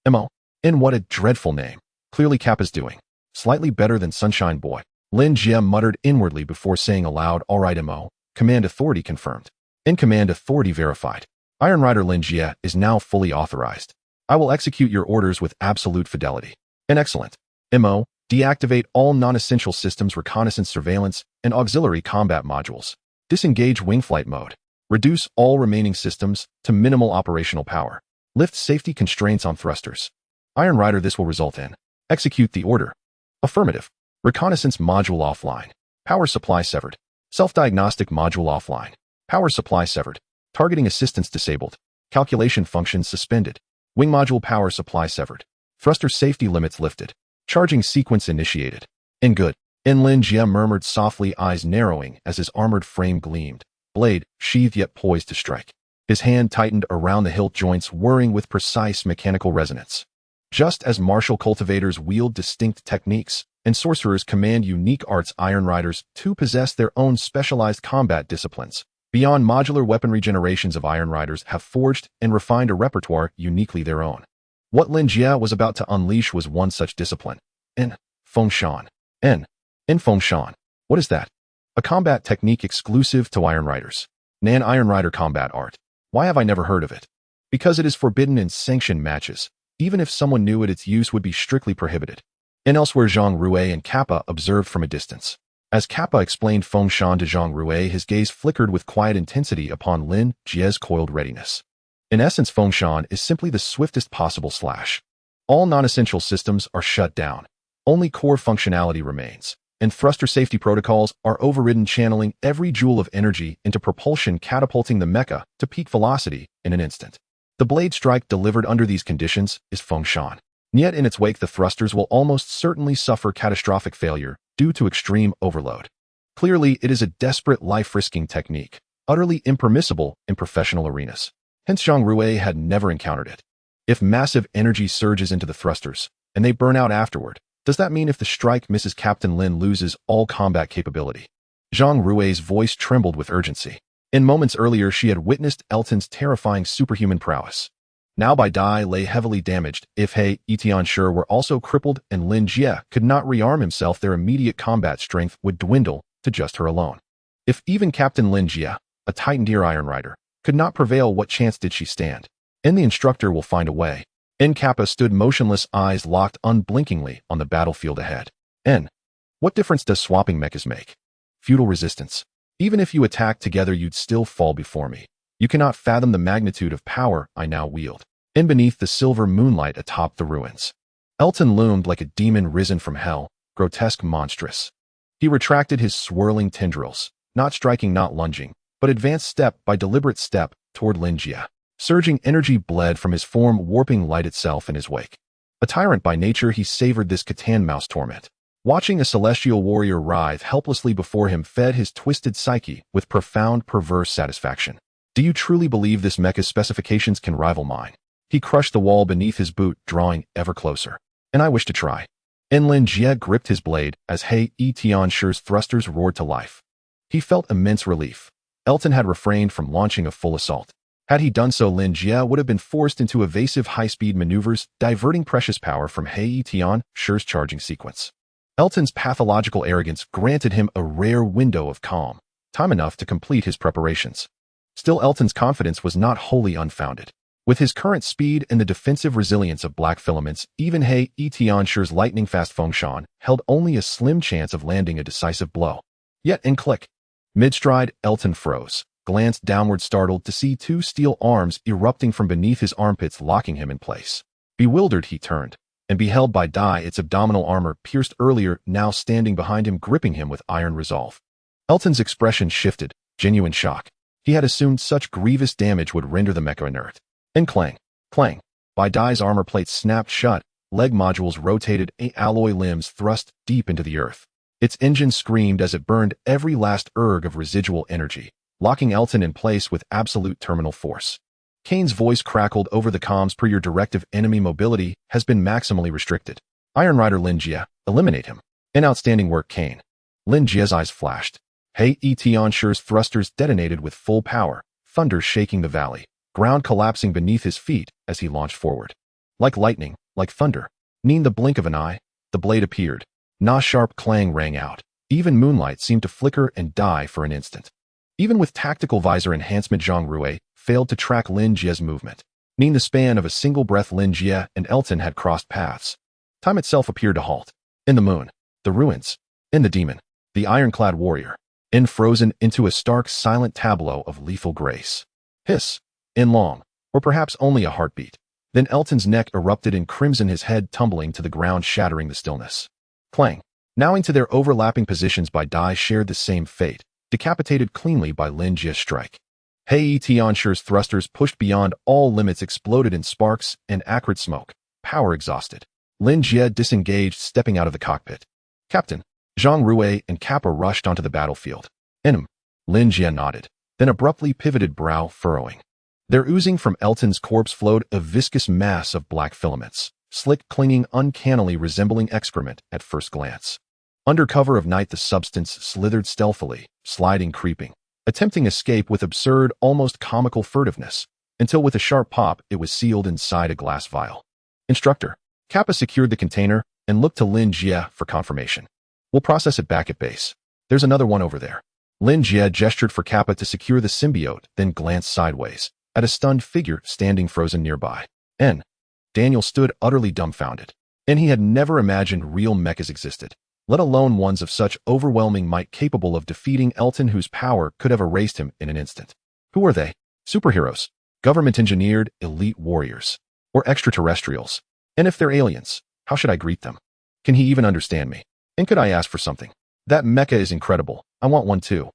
Speaker 1: MO? And what a dreadful name. Clearly Kappa's doing slightly better than Sunshine Boy. Lin Jie muttered inwardly before saying aloud, all right, MO. Command authority confirmed. In command authority verified. Iron Rider Lin Jie is now fully authorized. I will execute your orders with absolute fidelity. And excellent. MO, deactivate all non-essential systems, reconnaissance, surveillance, and auxiliary combat modules. Disengage wing flight mode. Reduce all remaining systems to minimal operational power. Lift safety constraints on thrusters. Iron Rider, this will result in. Execute the order. Affirmative. Reconnaissance module offline. Power supply severed. Self-diagnostic module offline. Power supply severed. Targeting assistance disabled. Calculation functions suspended. Wing module power supply severed. Thruster safety limits lifted. Charging sequence initiated. In good. Lin Jie murmured softly, eyes narrowing as his armored frame gleamed. Blade, sheathed yet poised to strike. His hand tightened around the hilt joints, whirring with precise mechanical resonance. Just as martial cultivators wield distinct techniques, and sorcerers command unique arts, Iron Riders too possess their own specialized combat disciplines. Beyond modular weaponry, generations of Iron Riders have forged and refined a repertoire uniquely their own. What Lin Jie was about to unleash was one such discipline. Fengshan. Fengshan. What is that? A combat technique exclusive to Iron Riders. Nan Iron Rider combat art. Why have I never heard of it? Because it is forbidden in sanctioned matches. Even if someone knew it, its use would be strictly prohibited. Elsewhere, Zhang Rue and Kappa observed from a distance. As Kappa explained Fengshan to Zhang Rue, his gaze flickered with quiet intensity upon Lin Jie's coiled readiness. In essence, Fengshan is simply the swiftest possible slash. All non-essential systems are shut down. Only core functionality remains, and thruster safety protocols are overridden, channeling every joule of energy into propulsion, catapulting the mecha to peak velocity in an instant. The blade strike delivered under these conditions is Fengshan. Yet in its wake, the thrusters will almost certainly suffer catastrophic failure due to extreme overload. Clearly, it is a desperate, life-risking technique, utterly impermissible in professional arenas. Hence, Zhang Rue had never encountered it. If massive energy surges into the thrusters, and they burn out afterward, does that mean if the strike misses, Captain Lin loses all combat capability? Zhang Rue's voice trembled with urgency. In moments earlier, she had witnessed Elton's terrifying superhuman prowess. Now Bai Dai lay heavily damaged. If heating+non were also crippled and Lin Jie could not rearm himself, their immediate combat strength would dwindle to just her alone. If even Captain Lin Jie, a Titan Deer Iron Rider, could not prevail, what chance did she stand? The instructor will find a way. Kappa stood motionless, eyes locked unblinkingly on the battlefield ahead. What difference does swapping mechas make? Feudal resistance. Even if you attack together, you'd still fall before me. You cannot fathom the magnitude of power I now wield. Beneath the silver moonlight atop the ruins, Elton loomed like a demon risen from hell, grotesque, monstrous. He retracted his swirling tendrils, not striking, not lunging, but advanced step by deliberate step toward Lin Jie. Surging energy bled from his form, warping light itself in his wake. A tyrant by nature, he savored this Catan mouse torment. Watching a celestial warrior writhe helplessly before him fed his twisted psyche with profound, perverse satisfaction. Do you truly believe this mecha's specifications can rival mine? He crushed the wall beneath his boot, drawing ever closer. And I wish to try. Lin Jie gripped his blade as heating+non's thrusters roared to life. He felt immense relief. Elton had refrained from launching a full assault. Had he done so, Lin Jie would have been forced into evasive high-speed maneuvers, diverting precious power from heating+non's charging sequence. Elton's pathological arrogance granted him a rare window of calm, time enough to complete his preparations. Still, Elton's confidence was not wholly unfounded. With his current speed and the defensive resilience of black filaments, even heating+non's lightning-fast Fengshan held only a slim chance of landing a decisive blow. Yet in click. Mid-stride, Elton froze, glanced downward, startled to see two steel arms erupting from beneath his armpits, locking him in place. Bewildered, he turned, and beheld Bai Dai, its abdominal armor pierced earlier, now standing behind him, gripping him with iron resolve. Elton's expression shifted, genuine shock. He had assumed such grievous damage would render the mecha inert. Clang, clang. Bai Dai's armor plates snapped shut, leg modules rotated, alloy limbs thrust deep into the earth. Its engine screamed as it burned every last erg of residual energy, locking Elton in place with absolute terminal force. Kane's voice crackled over the comms. Per your directive, enemy mobility has been maximally restricted. Iron Rider Lin Jie, eliminate him. Outstanding work, Kane. Lin Jie's eyes flashed. Heating+non's thrusters detonated with full power, thunder shaking the valley, ground collapsing beneath his feet as he launched forward. Like lightning, like thunder, in the blink of an eye, the blade appeared. Na sharp clang rang out. Even moonlight seemed to flicker and die for an instant. Even with tactical visor enhancement, Zhang Rue failed to track Lin Jie's movement. In the span of a single breath, Lin Jie and Elton had crossed paths. Time itself appeared to halt. In the moon, the ruins, in the demon, the ironclad warrior, frozen into a stark, silent tableau of lethal grace. Hiss, long, or perhaps only a heartbeat. Then Elton's neck erupted in crimson, his head tumbling to the ground, shattering the stillness. Clang. Now into their overlapping positions by Dai shared the same fate, decapitated cleanly by Lin Jie's strike. Heat Onshure's thrusters pushed beyond all limits, exploded in sparks and acrid smoke, power exhausted. Lin Jie disengaged, stepping out of the cockpit. Captain, Zhang Rui and Kappa rushed onto the battlefield. Lin Jie nodded, then abruptly pivoted, brow furrowing. There, oozing from Elton's corpse, flowed a viscous mass of black filaments, slick, clinging, uncannily resembling excrement at first glance. Under cover of night, the substance slithered stealthily, sliding, creeping, attempting escape with absurd, almost comical furtiveness, until with a sharp pop it was sealed inside a glass vial. Instructor. Kappa secured the container and looked to Lin Jie for confirmation. We'll process it back at base. There's another one over there. Lin Jie gestured for Kappa to secure the symbiote, then glanced sideways at a stunned figure standing frozen nearby. Daniel stood utterly dumbfounded. He had never imagined real mechas existed, let alone ones of such overwhelming might capable of defeating Elton, whose power could have erased him in an instant. Who are they? Superheroes? Government-engineered elite warriors? Or extraterrestrials? And if they're aliens, how should I greet them? Can he even understand me? And could I ask for something? That mecha is incredible. I want one too.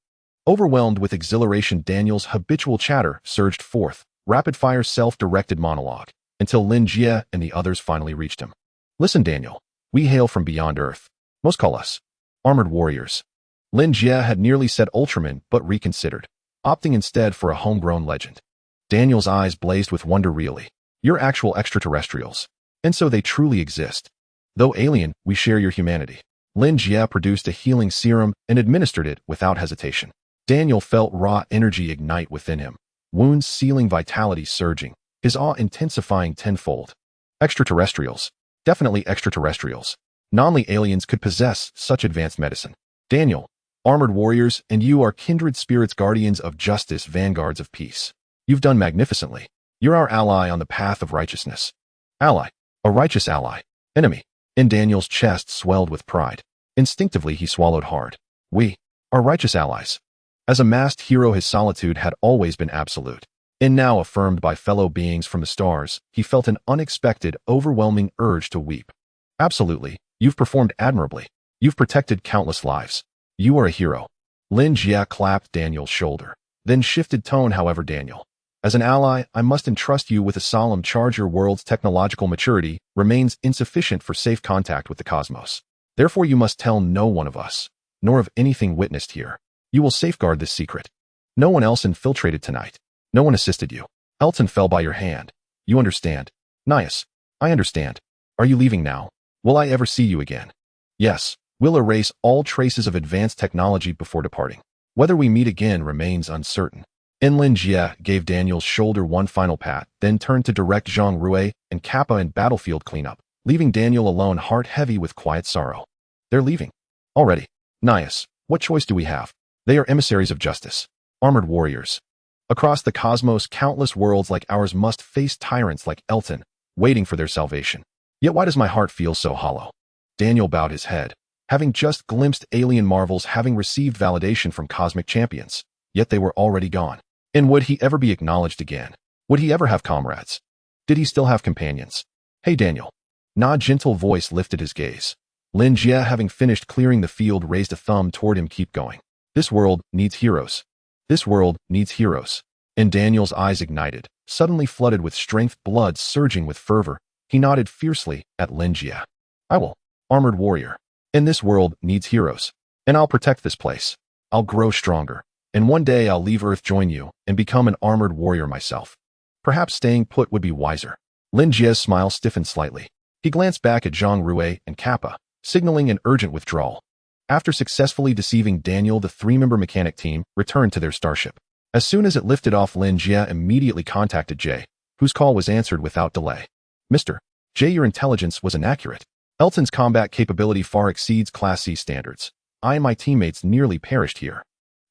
Speaker 1: Overwhelmed with exhilaration, Daniel's habitual chatter surged forth, rapid-fire self-directed monologue, until Lin Jie and the others finally reached him. Listen, Daniel. We hail from beyond Earth. Most call us armored warriors. Lin Jie had nearly said Ultraman, but reconsidered, opting instead for a homegrown legend. Daniel's eyes blazed with wonder. Really? You're actual extraterrestrials. And so they truly exist. Though alien, we share your humanity. Lin Jie produced a healing serum and administered it without hesitation. Daniel felt raw energy ignite within him, wounds sealing, vitality surging, his awe intensifying tenfold. Extraterrestrials. Definitely extraterrestrials. Non-li aliens could possess such advanced medicine. Daniel, armored warriors, and you are kindred spirits, guardians of justice, vanguards of peace. You've done magnificently. You're our ally on the path of righteousness. Ally. A righteous ally. Enemy. In Daniel's chest swelled with pride. Instinctively he swallowed hard. We are righteous allies. As a masked hero, his solitude had always been absolute. And now, affirmed by fellow beings from the stars, he felt an unexpected, overwhelming urge to weep. Absolutely. You've performed admirably. You've protected countless lives. You are a hero. Lin Jie clapped Daniel's shoulder, then shifted tone. However, Daniel, as an ally, I must entrust you with a solemn charge. Your world's technological maturity remains insufficient for safe contact with the cosmos. Therefore, you must tell no one of us, nor of anything witnessed here. You will safeguard this secret. No one else infiltrated tonight. No one assisted you. Elton fell by your hand. You understand? Nias. I understand. Are you leaving now? Will I ever see you again? Yes. We'll erase all traces of advanced technology before departing. Whether we meet again remains uncertain. Lin Jie gave Daniel's shoulder one final pat, then turned to direct Zhang Rui and Kappa in battlefield cleanup, leaving Daniel alone, heart heavy with quiet sorrow. They're leaving. Already. Nias, what choice do we have? They are emissaries of justice. Armored warriors. Across the cosmos, countless worlds like ours must face tyrants like Elton, waiting for their salvation. Yet why does my heart feel so hollow? Daniel bowed his head, having just glimpsed alien marvels, having received validation from cosmic champions. Yet they were already gone. And would he ever be acknowledged again? Would he ever have comrades? Did he still have companions? Hey, Daniel. Na gentle voice lifted his gaze. Lin Jie, having finished clearing the field, raised a thumb toward him. Keep going. This world needs heroes. This world needs heroes. And Daniel's eyes ignited, suddenly flooded with strength, blood surging with fervor. He nodded fiercely at Lin Jie. I will. Armored warrior. And this world needs heroes. And I'll protect this place. I'll grow stronger. And one day I'll leave Earth, join you, and become an armored warrior myself. Perhaps staying put would be wiser. Lin Jie's smile stiffened slightly. He glanced back at Zhang Rui and Kappa, signaling an urgent withdrawal. After successfully deceiving Daniel, the three-member mechanic team returned to their starship. As soon as it lifted off, Lin Jie immediately contacted Jie, whose call was answered without delay. Mr. Jie, your intelligence was inaccurate. Elton's combat capability far exceeds Class C standards. I and my teammates nearly perished here.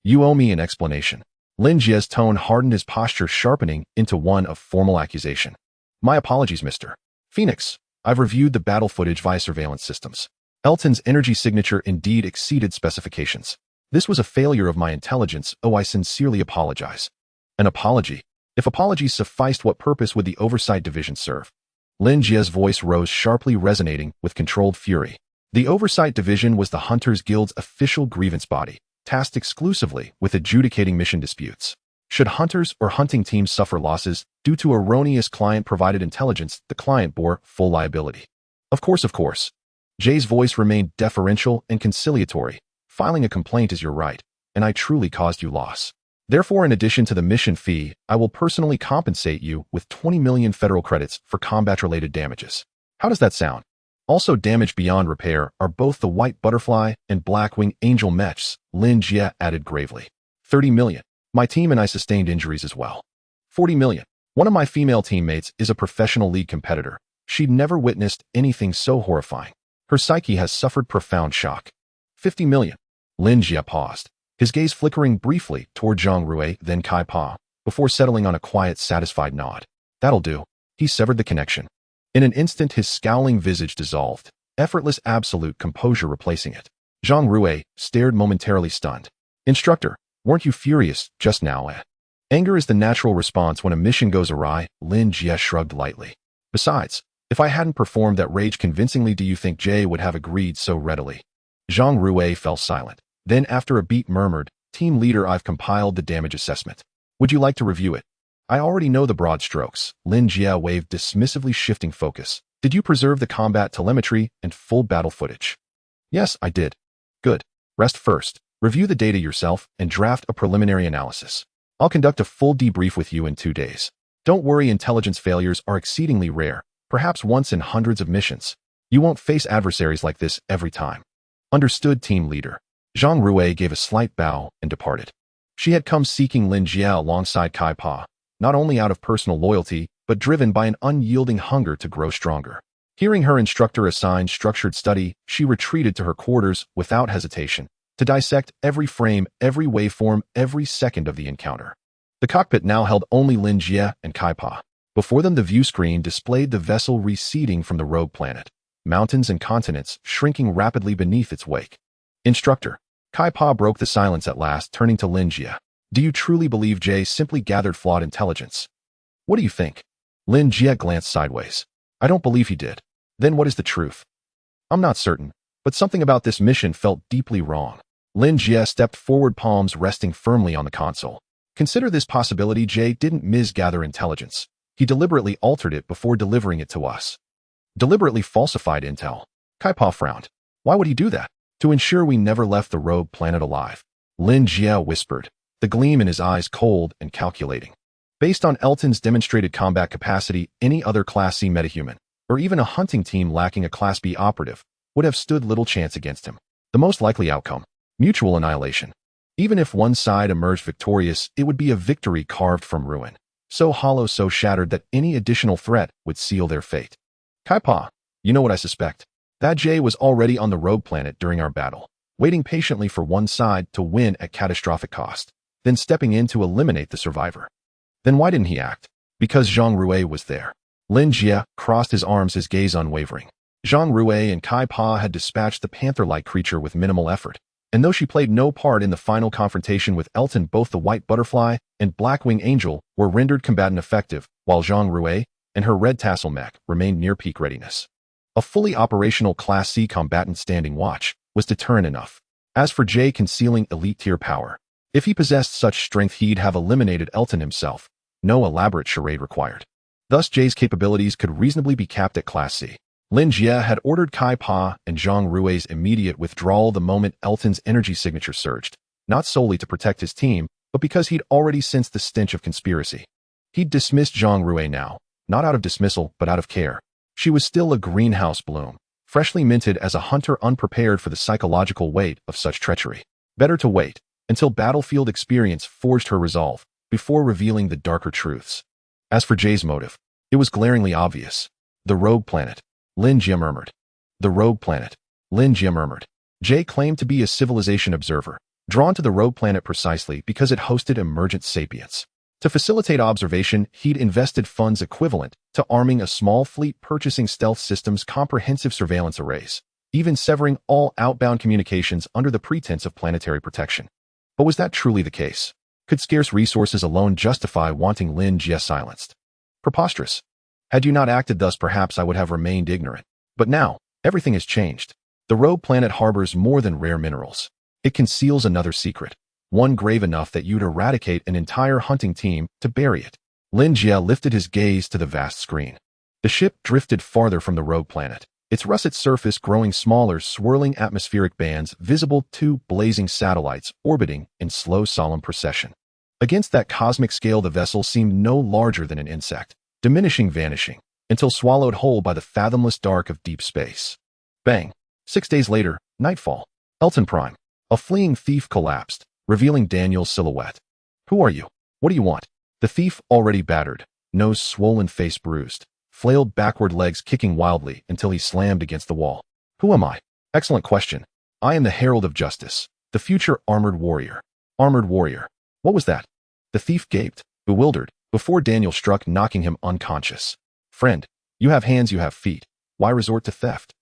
Speaker 1: You owe me an explanation. Lin Jie's tone hardened, his posture sharpening into one of formal accusation. My apologies, Mr. Phoenix. I've reviewed the battle footage via surveillance systems. Elton's energy signature indeed exceeded specifications. This was a failure of my intelligence. Oh, I sincerely apologize. An apology? If apologies sufficed, what purpose would the Oversight Division serve? Lin Jie's voice rose sharply, resonating with controlled fury. The Oversight Division was the Hunters Guild's official grievance body, tasked exclusively with adjudicating mission disputes. Should hunters or hunting teams suffer losses due to erroneous client-provided intelligence, the client bore full liability. Of course. Jay's voice remained deferential and conciliatory. Filing a complaint is your right, and I truly caused you loss. Therefore, in addition to the mission fee, I will personally compensate you with 20 million federal credits for combat-related damages. How does that sound? Also damaged beyond repair are both the White Butterfly and Blackwing Angel mechs, Lin Jie added gravely. 30 million. My team and I sustained injuries as well. 40 million. One of my female teammates is a professional league competitor. She'd never witnessed anything so horrifying. Her psyche has suffered profound shock. 50 million. Lin Jie paused, his gaze flickering briefly toward Zhang Rui, then Kai Pa, before settling on a quiet, satisfied nod. That'll do. He severed the connection. In an instant, his scowling visage dissolved, effortless absolute composure replacing it. Zhang Rui stared momentarily stunned. Instructor, weren't you furious just now? Anger is the natural response when a mission goes awry, Lin Jie shrugged lightly. Besides, if I hadn't performed that rage convincingly, do you think Jay would have agreed so readily? Zhang Rui fell silent. Then after a beat murmured, Team leader, I've compiled the damage assessment. Would you like to review it? I already know the broad strokes. Lin Jie waved dismissively, shifting focus. Did you preserve the combat telemetry and full battle footage? Yes, I did. Good. Rest first. Review the data yourself and draft a preliminary analysis. I'll conduct a full debrief with you in 2 days. Don't worry, intelligence failures are exceedingly rare, perhaps once in hundreds of missions. You won't face adversaries like this every time. Understood, team leader. Zhang Rui gave a slight bow and departed. She had come seeking Lin Jie alongside Kai Pa, not only out of personal loyalty, but driven by an unyielding hunger to grow stronger. Hearing her instructor assign structured study, she retreated to her quarters without hesitation, to dissect every frame, every waveform, every second of the encounter. The cockpit now held only Lin Jie and Kai Pa. Before them, the view screen displayed the vessel receding from the rogue planet, mountains and continents shrinking rapidly beneath its wake. Instructor, Kai Pa broke the silence at last, turning to Lin Jie. Do you truly believe Jay simply gathered flawed intelligence? What do you think? Lin Jie glanced sideways. I don't believe he did. Then what is the truth? I'm not certain, but something about this mission felt deeply wrong. Lin Jie stepped forward, palms resting firmly on the console. Consider this possibility: Jay didn't misgather intelligence. He deliberately altered it before delivering it to us. Deliberately falsified intel. Kai Pa frowned. Why would he do that? To ensure we never left the rogue planet alive. Lin Jie whispered, the gleam in his eyes cold and calculating. Based on Elton's demonstrated combat capacity, any other Class C metahuman, or even a hunting team lacking a Class B operative, would have stood little chance against him. The most likely outcome: mutual annihilation. Even if one side emerged victorious, it would be a victory carved from ruin, so hollow, so shattered that any additional threat would seal their fate. Kai Pa, you know what I suspect? That Jay was already on the rogue planet during our battle, waiting patiently for one side to win at catastrophic cost, then stepping in to eliminate the survivor. Then why didn't he act? Because Zhang Rui was there. Lin Jie crossed his arms, his gaze unwavering. Zhang Rui and Kai Pa had dispatched the panther-like creature with minimal effort, and though she played no part in the final confrontation with Elton, both the White Butterfly and Blackwing Angel were rendered combatant effective, while Zhang Rui and her red tassel mech remained near peak readiness. A fully operational Class C combatant standing watch was deterrent enough. As for Jay concealing elite-tier power, if he possessed such strength, he'd have eliminated Elton himself. No elaborate charade required. Thus, Jay's capabilities could reasonably be capped at Class C. Lin Jie had ordered Kai Pa and Zhang Rui's immediate withdrawal the moment Elton's energy signature surged, not solely to protect his team, but because he'd already sensed the stench of conspiracy. He'd dismissed Zhang Rui now, not out of dismissal, but out of care. She was still a greenhouse bloom, freshly minted as a hunter unprepared for the psychological weight of such treachery. Better to wait until battlefield experience forged her resolve before revealing the darker truths. As for Jay's motive, it was glaringly obvious. The rogue planet. Lin Jie murmured. The rogue planet. Lin Jie murmured. Jay claimed to be a civilization observer, drawn to the rogue planet precisely because it hosted emergent sapience. To facilitate observation, he'd invested funds equivalent to arming a small fleet, purchasing stealth systems, comprehensive surveillance arrays, even severing all outbound communications under the pretense of planetary protection. But was that truly the case? Could scarce resources alone justify wanting Lin Jie silenced? Preposterous. Had you not acted thus, perhaps I would have remained ignorant. But now, everything has changed. The rogue planet harbors more than rare minerals. It conceals another secret, one grave enough that you'd eradicate an entire hunting team to bury it. Lin Jie lifted his gaze to the vast screen. The ship drifted farther from the rogue planet, its russet surface growing smaller, swirling atmospheric bands visible, two blazing satellites orbiting in slow, solemn procession. Against that cosmic scale, the vessel seemed no larger than an insect, diminishing, vanishing, until swallowed whole by the fathomless dark of deep space. Bang! 6 days later, nightfall. Elton Prime. A fleeing thief collapsed, revealing Daniel's silhouette. Who are you? What do you want? The thief, already battered, nose swollen, face bruised, flailed backward, legs kicking wildly until he slammed against the wall. Who am I? Excellent question. I am the Herald of Justice, the future armored warrior. Armored warrior. What was that? The thief gaped, bewildered, before Daniel struck, knocking him unconscious. Friend, you have hands, you have feet. Why resort to theft?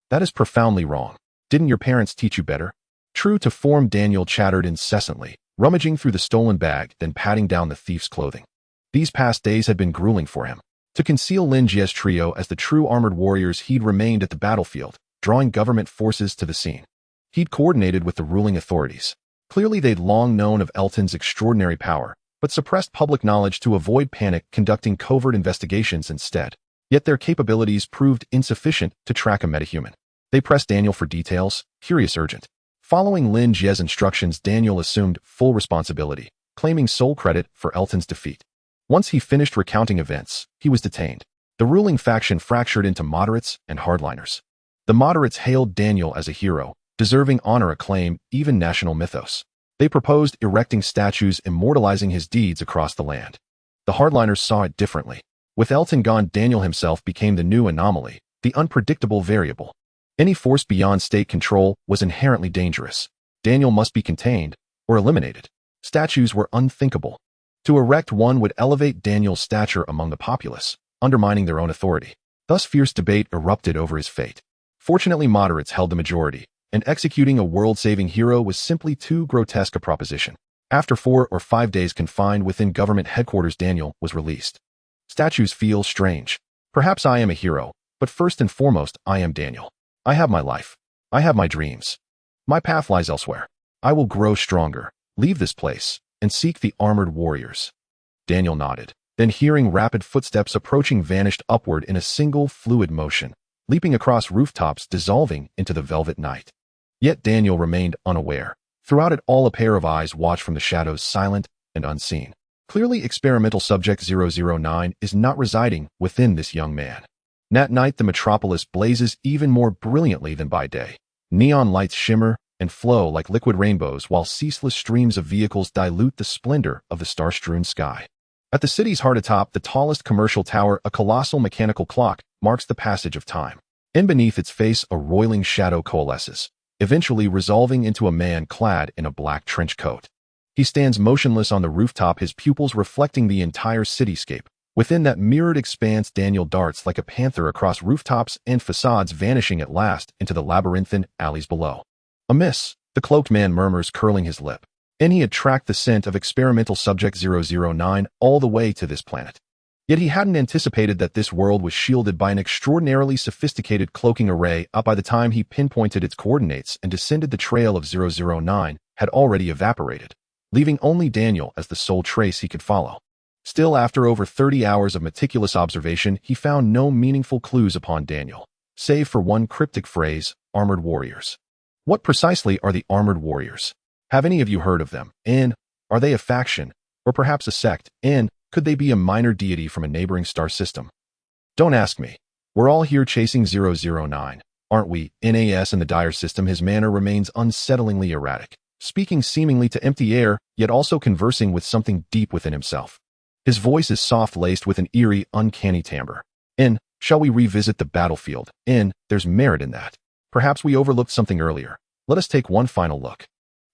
Speaker 1: That is profoundly wrong. Didn't your parents teach you better? True to form, Daniel chattered incessantly, rummaging through the stolen bag, then patting down the thief's clothing. These past days had been grueling for him. To conceal Lin Jie's trio as the true armored warriors, he'd remained at the battlefield, drawing government forces to the scene. He'd coordinated with the ruling authorities. Clearly they'd long known of Elton's extraordinary power, but suppressed public knowledge to avoid panic, conducting covert investigations instead. Yet their capabilities proved insufficient to track a metahuman. They pressed Daniel for details, curious, urgent. Following Lin Jie's instructions, Daniel assumed full responsibility, claiming sole credit for Elton's defeat. Once he finished recounting events, he was detained. The ruling faction fractured into moderates and hardliners. The moderates hailed Daniel as a hero, deserving honor, acclaim, even national mythos. They proposed erecting statues immortalizing his deeds across the land. The hardliners saw it differently. With Elton gone, Daniel himself became the new anomaly, the unpredictable variable. Any force beyond state control was inherently dangerous. Daniel must be contained or eliminated. Statues were unthinkable. To erect one would elevate Daniel's stature among the populace, undermining their own authority. Thus fierce debate erupted over his fate. Fortunately, moderates held the majority, and executing a world-saving hero was simply too grotesque a proposition. After 4 or 5 days confined within government headquarters, Daniel was released. Statues feel strange. Perhaps I am a hero, but first and foremost, I am Daniel. I have my life. I have my dreams. My path lies elsewhere. I will grow stronger, leave this place, and seek the armored warriors. Daniel nodded, then hearing rapid footsteps approaching, vanished upward in a single fluid motion, leaping across rooftops, dissolving into the velvet night. Yet Daniel remained unaware. Throughout it all, a pair of eyes watched from the shadows, silent and unseen. Clearly, experimental subject 009 is not residing within this young man. At night, the metropolis blazes even more brilliantly than by day. Neon lights shimmer and flow like liquid rainbows, while ceaseless streams of vehicles dilute the splendor of the star-strewn sky. At the city's heart, atop the tallest commercial tower, a colossal mechanical clock marks the passage of time. In beneath its face, a roiling shadow coalesces, eventually resolving into a man clad in a black trench coat. He stands motionless on the rooftop, his pupils reflecting the entire cityscape. Within that mirrored expanse, Daniel darts like a panther across rooftops and facades, vanishing at last into the labyrinthine alleys below. A miss, the cloaked man murmurs, curling his lip. And he had tracked the scent of experimental subject 009 all the way to this planet. Yet he hadn't anticipated that this world was shielded by an extraordinarily sophisticated cloaking array. Up by the time he pinpointed its coordinates and descended, the trail of 009 had already evaporated, leaving only Daniel as the sole trace he could follow. Still, after over 30 hours of meticulous observation, he found no meaningful clues upon Daniel, save for one cryptic phrase: armored warriors. What precisely are the armored warriors? Have any of you heard of them? And are they a faction, or perhaps a sect? And could they be a minor deity from a neighboring star system? Don't ask me. We're all here chasing 009, aren't we? NAS in the dire system. His manner remains unsettlingly erratic, speaking seemingly to empty air, yet also conversing with something deep within himself. His voice is soft, laced with an eerie, uncanny timbre. In, shall we revisit the battlefield? In, there's merit in that. Perhaps we overlooked something earlier. Let us take one final look.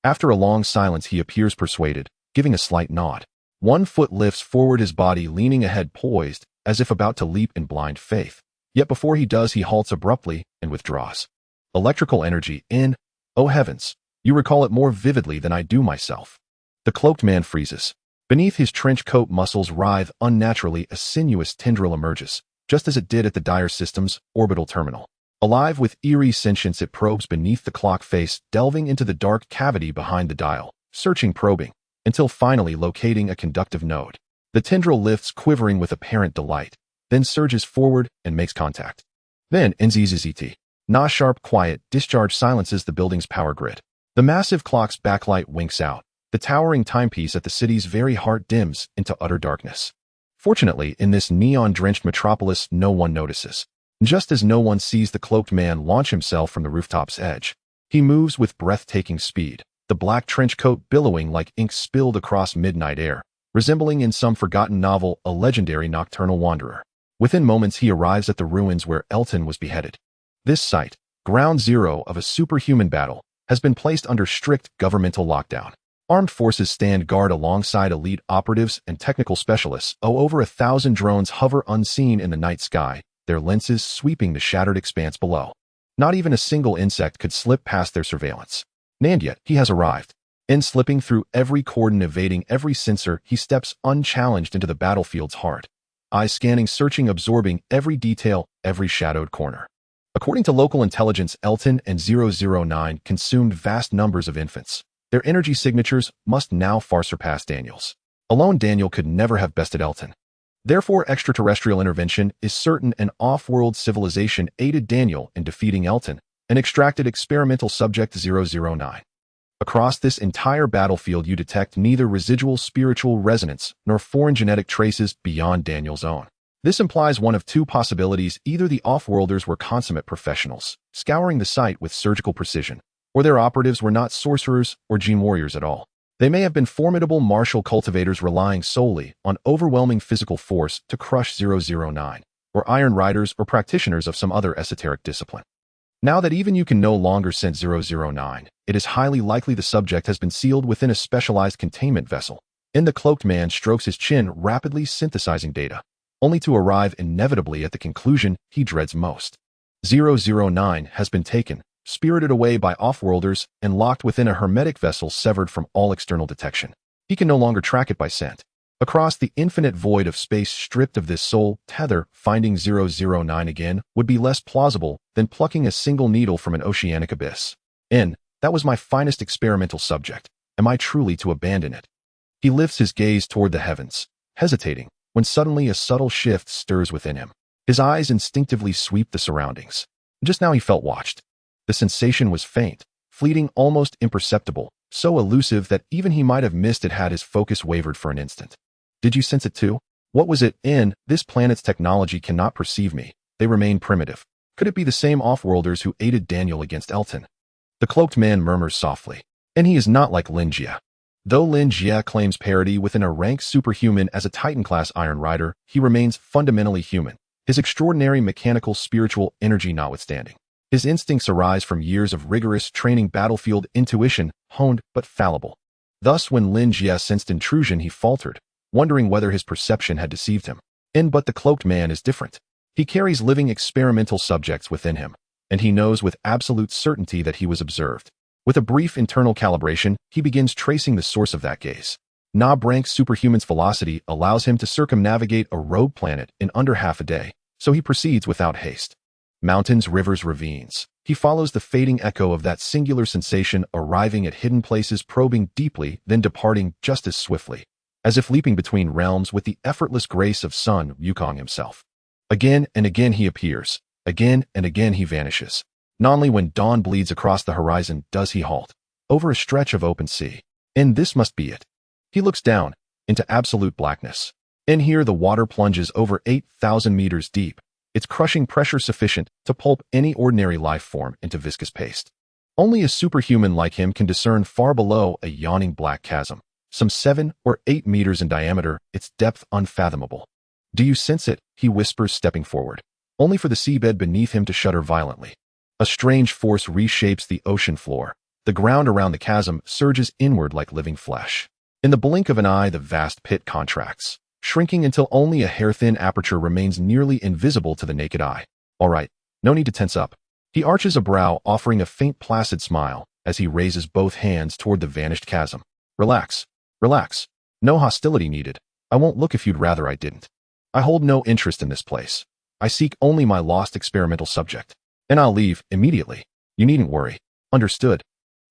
Speaker 1: After a long silence, he appears persuaded, giving a slight nod. One foot lifts forward, his body leaning ahead, poised, as if about to leap in blind faith. Yet before he does, he halts abruptly and withdraws. Electrical energy in, oh heavens, you recall it more vividly than I do myself. The cloaked man freezes. Beneath his trench coat, muscles writhe unnaturally, a sinuous tendril emerges, just as it did at the Dire System's orbital terminal. Alive with eerie sentience, it probes beneath the clock face, delving into the dark cavity behind the dial, probing, until finally locating a conductive node. The tendril lifts, quivering with apparent delight, then surges forward and makes contact. Then, NZZZT. Sharp, quiet discharge silences the building's power grid. The massive clock's backlight winks out. The towering timepiece at the city's very heart dims into utter darkness. Fortunately, in this neon-drenched metropolis, no one notices. Just as no one sees the cloaked man launch himself from the rooftop's edge. He moves with breathtaking speed, the black trench coat billowing like ink spilled across midnight air, resembling in some forgotten novel a legendary nocturnal wanderer. Within moments he arrives at the ruins where Elton was beheaded. This site, ground zero of a superhuman battle, has been placed under strict governmental lockdown. Armed forces stand guard alongside elite operatives and technical specialists. Over 1,000 drones hover unseen in the night sky, their lenses sweeping the shattered expanse below. Not even a single insect could slip past their surveillance. And yet, he has arrived. And slipping through every cordon, evading every sensor, he steps unchallenged into the battlefield's heart. Eyes scanning, searching, absorbing every detail, every shadowed corner. According to local intelligence, Elton and 009 consumed vast numbers of infants. Their energy signatures must now far surpass Daniel's. Alone, Daniel could never have bested Elton. Therefore, extraterrestrial intervention is certain. An off-world civilization aided Daniel in defeating Elton and extracted experimental subject 009. Across this entire battlefield, you detect neither residual spiritual resonance nor foreign genetic traces beyond Daniel's own. This implies one of two possibilities: either the off-worlders were consummate professionals, scouring the site with surgical precision, or their operatives were not sorcerers or gene warriors at all. They may have been formidable martial cultivators relying solely on overwhelming physical force to crush 009, or iron riders or practitioners of some other esoteric discipline. Now that even you can no longer sense 009, it is highly likely the subject has been sealed within a specialized containment vessel. The cloaked man strokes his chin, rapidly synthesizing data, only to arrive inevitably at the conclusion he dreads most. 009 has been taken, spirited away by off-worlders, and locked within a hermetic vessel severed from all external detection. He can no longer track it by scent. Across the infinite void of space, stripped of this soul tether, finding 009 again would be less plausible than plucking a single needle from an oceanic abyss. That was my finest experimental subject. Am I truly to abandon it? He lifts his gaze toward the heavens, hesitating, when suddenly a subtle shift stirs within him. His eyes instinctively sweep the surroundings. Just now he felt watched. The sensation was faint, fleeting, almost imperceptible, so elusive that even he might have missed it had his focus wavered for an instant. Did you sense it too? What was it? This planet's technology cannot perceive me. They remain primitive. Could it be the same off-worlders who aided Daniel against Elton? The cloaked man murmurs softly. And he is not like Lin Jie. Though Lin Jie claims parity within a rank superhuman as a Titan-class Iron Rider, he remains fundamentally human, his extraordinary mechanical spiritual energy notwithstanding. His instincts arise from years of rigorous training, battlefield intuition, honed but fallible. Thus, when Lin Jie sensed intrusion, he faltered, wondering whether his perception had deceived him. But the cloaked man is different. He carries living experimental subjects within him, and he knows with absolute certainty that he was observed. With a brief internal calibration, he begins tracing the source of that gaze. Brank's superhuman's velocity allows him to circumnavigate a rogue planet in under half a day, so he proceeds without haste. Mountains, rivers, ravines. He follows the fading echo of that singular sensation, arriving at hidden places, probing deeply, then departing just as swiftly, as if leaping between realms with the effortless grace of Sun Wukong himself. Again and again he appears. Again and again he vanishes. Only when dawn bleeds across the horizon does he halt, over a stretch of open sea. This must be it. He looks down, into absolute blackness. Here the water plunges over 8,000 meters deep, its crushing pressure sufficient to pulp any ordinary life form into viscous paste. Only a superhuman like him can discern far below a yawning black chasm, some 7 or 8 meters in diameter, its depth unfathomable. Do you sense it? He whispers, stepping forward, only for the seabed beneath him to shudder violently. A strange force reshapes the ocean floor. The ground around the chasm surges inward like living flesh. In the blink of an eye, the vast pit contracts, shrinking until only a hair-thin aperture remains nearly invisible to the naked eye. All right, no need to tense up. He arches a brow, offering a faint placid smile as he raises both hands toward the vanished chasm. Relax, relax. No hostility needed. I won't look if you'd rather I didn't. I hold no interest in this place. I seek only my lost experimental subject. And I'll leave immediately. You needn't worry. Understood.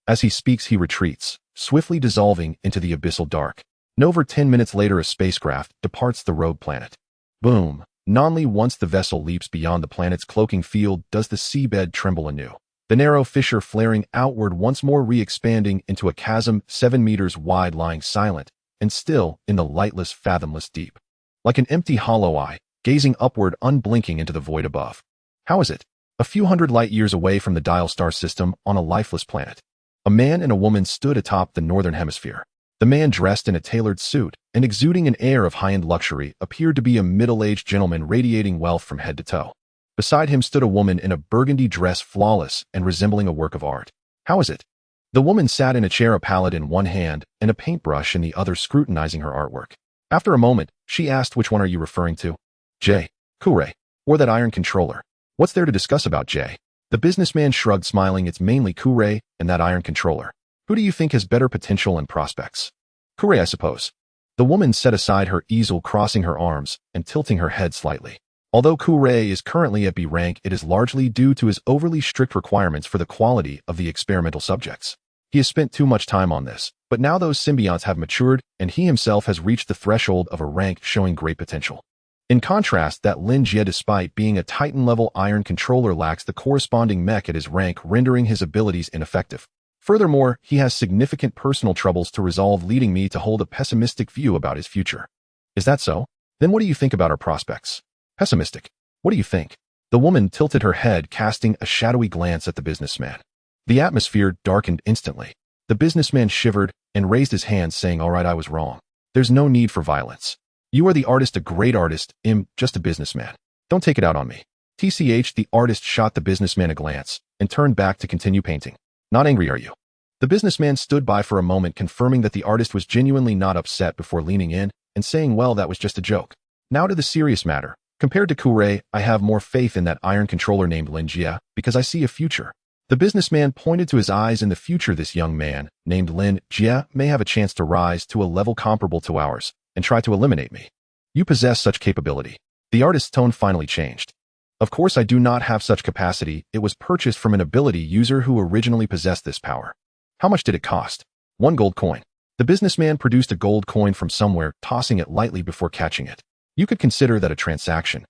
Speaker 1: As he speaks, he retreats, swiftly dissolving into the abyssal dark. And over 10 minutes later, a spacecraft departs the rogue planet. Boom. Nonly once the vessel leaps beyond the planet's cloaking field does the seabed tremble anew. The narrow fissure flaring outward once more re-expanding into a chasm 7 meters wide lying silent and still in the lightless, fathomless deep. Like an empty hollow eye, gazing upward unblinking into the void above. How is it? A few hundred light years away from the Dial star system on a lifeless planet. A man and a woman stood atop the northern hemisphere. The man, dressed in a tailored suit and exuding an air of high-end luxury, appeared to be a middle-aged gentleman radiating wealth from head to toe. Beside him stood a woman in a burgundy dress, flawless and resembling a work of art. How is it? The woman sat in a chair, a palette in one hand and a paintbrush in the other, scrutinizing her artwork. After a moment, she asked, "Which one are you referring to? Jie, Kure, or that iron controller? What's there to discuss about Jie?" The businessman shrugged, smiling. "It's mainly Kure and that iron controller. Who do you think has better potential and prospects?" "Kure, I suppose." The woman set aside her easel, crossing her arms and tilting her head slightly. Although Kure is currently at B rank, it is largely due to his overly strict requirements for the quality of the experimental subjects. He has spent too much time on this, but now those symbionts have matured and he himself has reached the threshold of a rank showing great potential. In contrast, that Lin Jie, despite being a Titan-level iron controller, lacks the corresponding mech at his rank, rendering his abilities ineffective. Furthermore, he has significant personal troubles to resolve, leading me to hold a pessimistic view about his future. Is that so? Then what do you think about our prospects? Pessimistic. What do you think? The woman tilted her head, casting a shadowy glance at the businessman. The atmosphere darkened instantly. The businessman shivered and raised his hand, saying, "All right, I was wrong. There's no need for violence. You are the artist, a great artist. Just a businessman. Don't take it out on me." TCH, the artist shot the businessman a glance and turned back to continue painting. "Not angry, are you?" The businessman stood by for a moment, confirming that the artist was genuinely not upset before leaning in and saying, "Well, that was just a joke. Now to the serious matter. Compared to Kure, I have more faith in that iron controller named Lin Jie because I see a future." The businessman pointed to his eyes. "In the future, this young man, named Lin Jie, may have a chance to rise to a level comparable to ours and try to eliminate me. You possess such capability." The artist's tone finally changed. "Of course, I do not have such capacity. It was purchased from an ability user who originally possessed this power." "How much did it cost?" "1 gold coin." The businessman produced a gold coin from somewhere, tossing it lightly before catching it. "You could consider that a transaction.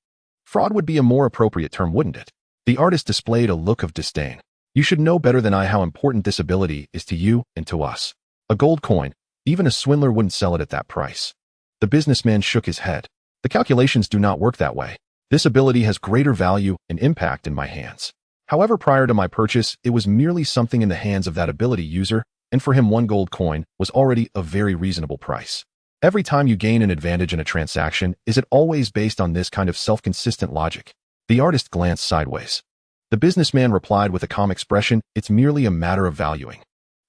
Speaker 1: Fraud would be a more appropriate term, wouldn't it?" The artist displayed a look of disdain. "You should know better than I how important this ability is to you and to us. A gold coin, even a swindler wouldn't sell it at that price." The businessman shook his head. "The calculations do not work that way. This ability has greater value and impact in my hands. However, prior to my purchase, it was merely something in the hands of that ability user, and for him 1 gold coin was already a very reasonable price. Every time you gain an advantage in a transaction, is it always based on this kind of self-consistent logic?" The artist glanced sideways. The businessman replied with a calm expression, "It's merely a matter of valuing.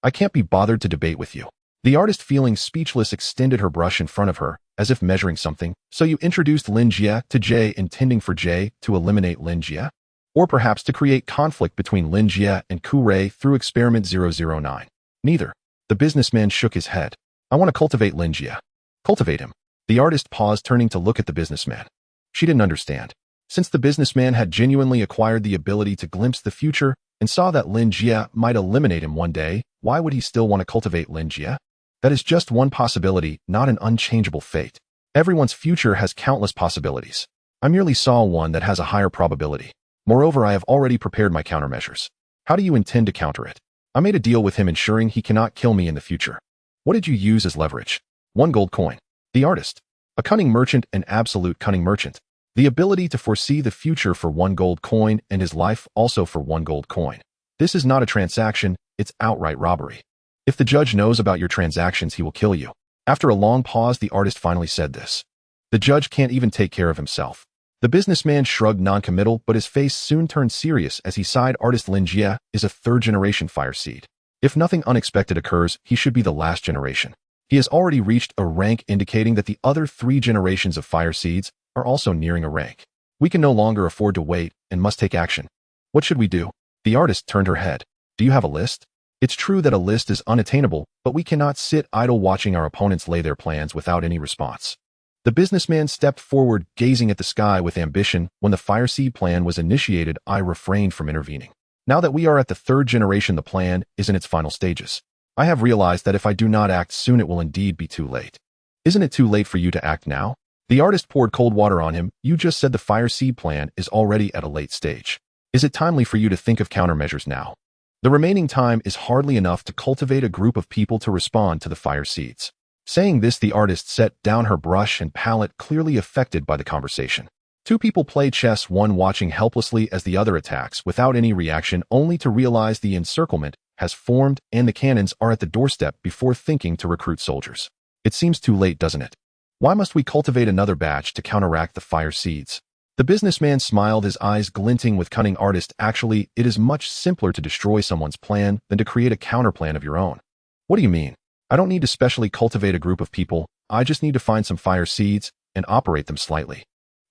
Speaker 1: I can't be bothered to debate with you." The artist, feeling speechless, extended her brush in front of her, as if measuring something. "So you introduced Lin Jie to Jie, intending for Jie to eliminate Lin Jie? Or perhaps to create conflict between Lin Jie and Kure through experiment 009? "Neither." The businessman shook his head. "I want to cultivate Lin Jie." "Cultivate him?" The artist paused, turning to look at the businessman. She didn't understand. Since the businessman had genuinely acquired the ability to glimpse the future and saw that Lin Jie might eliminate him one day, why would he still want to cultivate Lin Jie? That is just one possibility, not an unchangeable fate. Everyone's future has countless possibilities. I merely saw one that has a higher probability. Moreover, I have already prepared my countermeasures. How do you intend to counter it? I made a deal with him ensuring he cannot kill me in the future. What did you use as leverage? 1 gold coin. The artist. A cunning merchant, an absolute cunning merchant. The ability to foresee the future for 1 gold coin and his life also for 1 gold coin. This is not a transaction, it's outright robbery. If the judge knows about your transactions, he will kill you. After a long pause, the artist finally said this. The judge can't even take care of himself. The businessman shrugged, non-committal, but his face soon turned serious as he sighed. Artist Lin Jie is a 3rd-generation fire seed. If nothing unexpected occurs, he should be the last generation. He has already reached a rank indicating that the other 3 generations of fire seeds are also nearing a rank. We can no longer afford to wait and must take action. What should we do? The artist turned her head. Do you have a list? It's true that a list is unattainable, but we cannot sit idle watching our opponents lay their plans without any response. The businessman stepped forward, gazing at the sky with ambition. When the fire seed plan was initiated, I refrained from intervening. Now that we are at the third generation, the plan is in its final stages. I have realized that if I do not act soon, it will indeed be too late. Isn't it too late for you to act now? The artist poured cold water on him. You just said the fire seed plan is already at a late stage. Is it timely for you to think of countermeasures now? The remaining time is hardly enough to cultivate a group of people to respond to the fire seeds. Saying this, the artist set down her brush and palette, clearly affected by the conversation. Two people play chess, one watching helplessly as the other attacks without any reaction, only to realize the encirclement has formed and the cannons are at the doorstep before thinking to recruit soldiers. It seems too late, doesn't it? Why must we cultivate another batch to counteract the fire seeds? The businessman smiled, his eyes glinting with cunning. Artist, actually, it is much simpler to destroy someone's plan than to create a counterplan of your own. What do you mean? I don't need to specially cultivate a group of people. I just need to find some fire seeds and operate them slightly.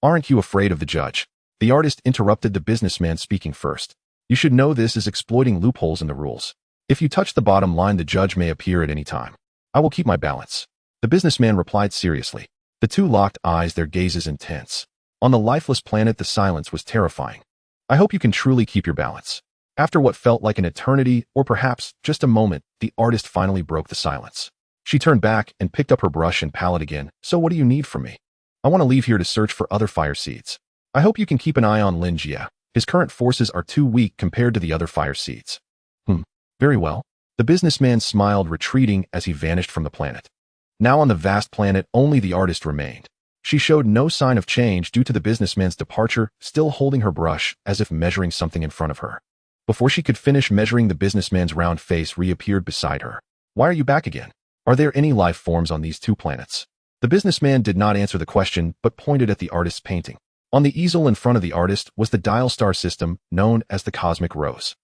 Speaker 1: Aren't you afraid of the judge? The artist interrupted the businessman, speaking first. You should know this is exploiting loopholes in the rules. If you touch the bottom line, the judge may appear at any time. I will keep my balance. The businessman replied seriously. The two locked eyes, their gazes intense. On the lifeless planet, the silence was terrifying. I hope you can truly keep your balance. After what felt like an eternity, or perhaps just a moment, the artist finally broke the silence. She turned back and picked up her brush and palette again. So what do you need from me? I want to leave here to search for other fire seeds. I hope you can keep an eye on Lin Jie. His current forces are too weak compared to the other fire seeds. Very well. The businessman smiled, retreating as he vanished from the planet. Now on the vast planet, only the artist remained. She showed no sign of change due to the businessman's departure, still holding her brush as if measuring something in front of her. Before she could finish measuring, the businessman's round face reappeared beside her. Why are you back again? Are there any life forms on these two planets? The businessman did not answer the question, but pointed at the artist's painting. On the easel in front of the artist was the dial star system, known as the Cosmic Rose.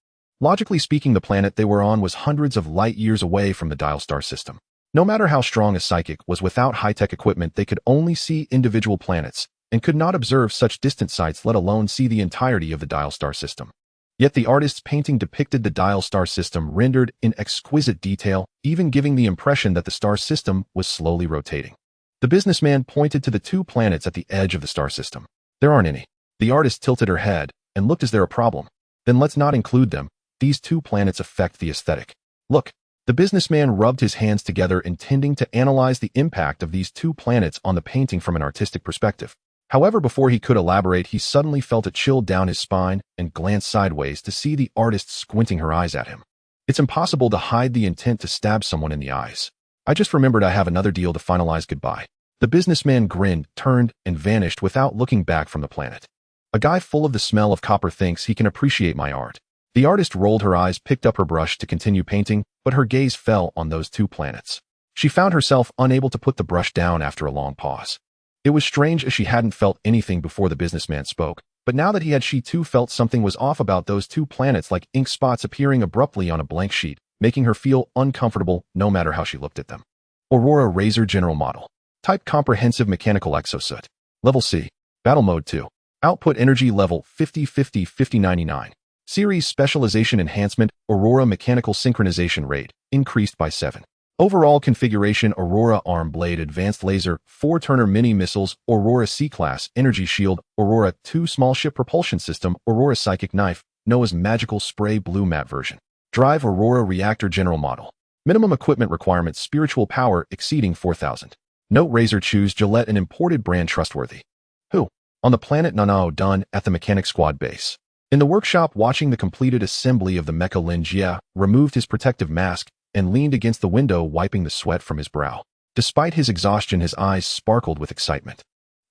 Speaker 1: Logically speaking, the planet they were on was hundreds of light years away from the dial star system. No matter how strong a psychic was, without high-tech equipment, they could only see individual planets and could not observe such distant sites, let alone see the entirety of the dial star system. Yet the artist's painting depicted the dial star system rendered in exquisite detail, even giving the impression that the star system was slowly rotating. The businessman pointed to the two planets at the edge of the star system. There aren't any. The artist tilted her head and looked. Is there a problem? Then let's not include them. These two planets affect the aesthetic. Look. The businessman rubbed his hands together, intending to analyze the impact of these two planets on the painting from an artistic perspective. However, before he could elaborate, he suddenly felt a chill down his spine and glanced sideways to see the artist squinting her eyes at him. It's impossible to hide the intent to stab someone in the eyes. I just remembered I have another deal to finalize. Goodbye. The businessman grinned, turned, and vanished without looking back from the planet. A guy full of the smell of copper thinks he can appreciate my art. The artist rolled her eyes, picked up her brush to continue painting, but her gaze fell on those two planets. She found herself unable to put the brush down after a long pause. It was strange, as she hadn't felt anything before the businessman spoke, but now that he had, she too felt something was off about those two planets, like ink spots appearing abruptly on a blank sheet, making her feel uncomfortable no matter how she looked at them. Aurora Razor General Model. Type Comprehensive Mechanical Exosuit. Level C. Battle Mode 2. Output Energy Level 50-50-50-99. Series Specialization Enhancement, Aurora Mechanical Synchronization Rate, increased by 7. Overall configuration: Aurora Arm Blade Advanced Laser, 4-turner Mini Missiles, Aurora C-Class Energy Shield, Aurora 2 Small Ship Propulsion System, Aurora Psychic Knife, Noah's Magical Spray Blue Matte Version. Drive Aurora Reactor General Model. Minimum Equipment Requirements: Spiritual Power exceeding 4,000. Note: Razor choose Gillette, an imported brand, trustworthy. Who? On the planet Nanao, done at the Mechanic Squad base. In the workshop, watching the completed assembly of the mecha, Lin Jie removed his protective mask and leaned against the window, wiping the sweat from his brow. Despite his exhaustion, his eyes sparkled with excitement.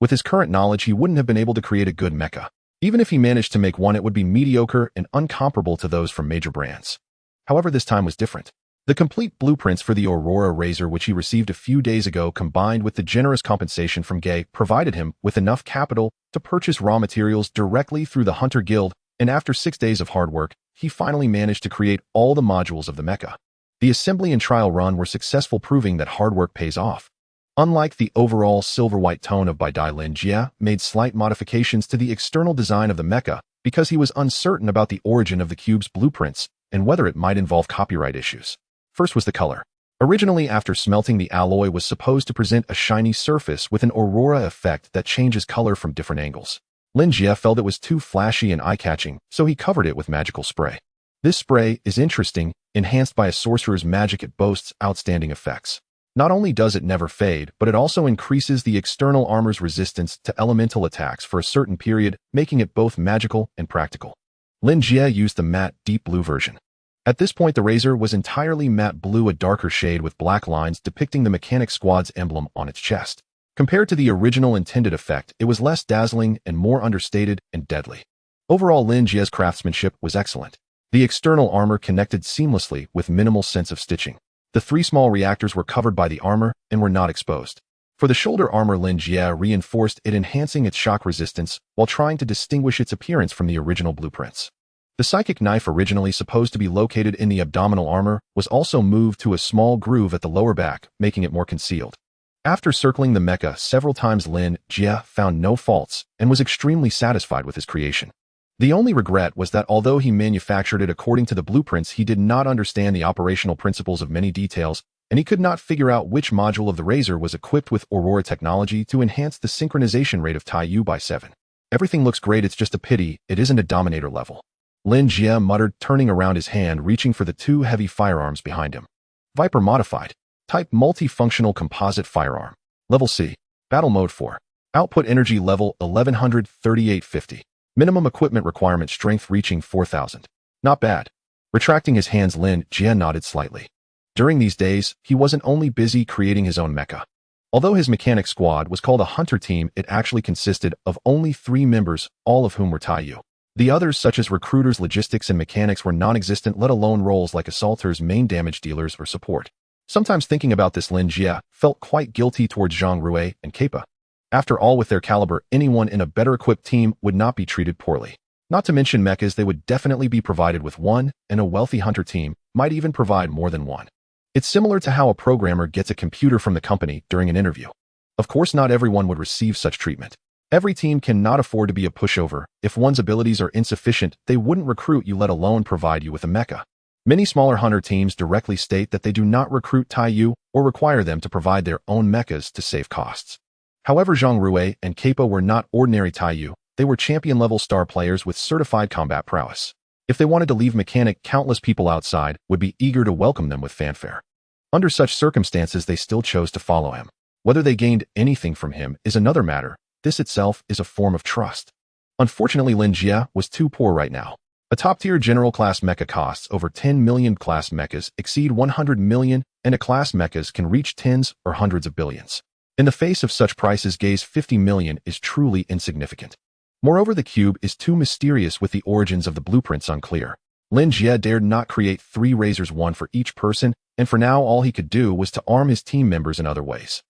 Speaker 1: With his current knowledge, he wouldn't have been able to create a good mecha. Even if he managed to make one, it would be mediocre and uncomparable to those from major brands. However, this time was different. The complete blueprints for the Aurora Razor, which he received a few days ago, combined with the generous compensation from Gay, provided him with enough capital to purchase raw materials directly through the Hunter Guild, and after 6 days of hard work, he finally managed to create all the modules of the mecha. The assembly and trial run were successful, proving that hard work pays off. Unlike the overall silver-white tone of Baidai, Lin Jie made slight modifications to the external design of the mecha because he was uncertain about the origin of the cube's blueprints and whether it might involve copyright issues. First was the color. Originally, after smelting, the alloy was supposed to present a shiny surface with an aurora effect that changes color from different angles. Lin Jie felt it was too flashy and eye-catching, so he covered it with magical spray. This spray is interesting, enhanced by a sorcerer's magic. It boasts outstanding effects. Not only does it never fade, but it also increases the external armor's resistance to elemental attacks for a certain period, making it both magical and practical. Lin Jie used the matte, deep blue version. At this point, the razor was entirely matte blue, a darker shade with black lines depicting the Mechanic Squad's emblem on its chest. Compared to the original intended effect, it was less dazzling and more understated and deadly. Overall, Lin Jie's craftsmanship was excellent. The external armor connected seamlessly with minimal sense of stitching. The 3 small reactors were covered by the armor and were not exposed. For the shoulder armor, Lin Jie reinforced it, enhancing its shock resistance while trying to distinguish its appearance from the original blueprints. The psychic knife, originally supposed to be located in the abdominal armor, was also moved to a small groove at the lower back, making it more concealed. After circling the mecha several times, Lin Jie found no faults and was extremely satisfied with his creation. The only regret was that although he manufactured it according to the blueprints, he did not understand the operational principles of many details, and he could not figure out which module of the razor was equipped with Aurora technology to enhance the synchronization rate of Taiyu by 7. Everything looks great, it's just a pity it isn't a Dominator level. Lin Jie muttered, turning around his hand, reaching for the 2 heavy firearms behind him. Viper Modified. Type Multifunctional Composite Firearm. Level C. Battle Mode 4. Output Energy Level 113850. Minimum equipment requirement strength reaching 4000. Not bad. Retracting his hands, Lin Jie nodded slightly. During these days, he wasn't only busy creating his own mecha. Although his mechanic squad was called a hunter team, it actually consisted of only 3 members, all of whom were Taiyu. The others, such as recruiters, logistics, and mechanics, were non-existent, let alone roles like assaulters, main damage dealers, or support. Sometimes thinking about this, Lin Jie felt quite guilty towards Zhang Rui and Kappa. After all, with their caliber, anyone in a better-equipped team would not be treated poorly. Not to mention mechas, they would definitely be provided with one, and a wealthy hunter team might even provide more than one. It's similar to how a programmer gets a computer from the company during an interview. Of course, not everyone would receive such treatment. Every team cannot afford to be a pushover. If one's abilities are insufficient, they wouldn't recruit you, let alone provide you with a mecha. Many smaller hunter teams directly state that they do not recruit Taiyu or require them to provide their own mechas to save costs. However, Zhang Rui and Kappa were not ordinary Taiyu. They were champion-level star players with certified combat prowess. If they wanted to leave mechanic, countless people outside would be eager to welcome them with fanfare. Under such circumstances, they still chose to follow him. Whether they gained anything from him is another matter. This itself is a form of trust. Unfortunately, Lin Jie was too poor right now. A top-tier general-class mecha costs over 10 million, class mechas exceed 100 million, and a class mechas can reach tens or hundreds of billions. In the face of such prices, Gay's 50 million is truly insignificant. Moreover, the cube is too mysterious, with the origins of the blueprints unclear. Lin Jie dared not create 3 razors, 1 for each person, and for now all he could do was to arm his team members in other ways.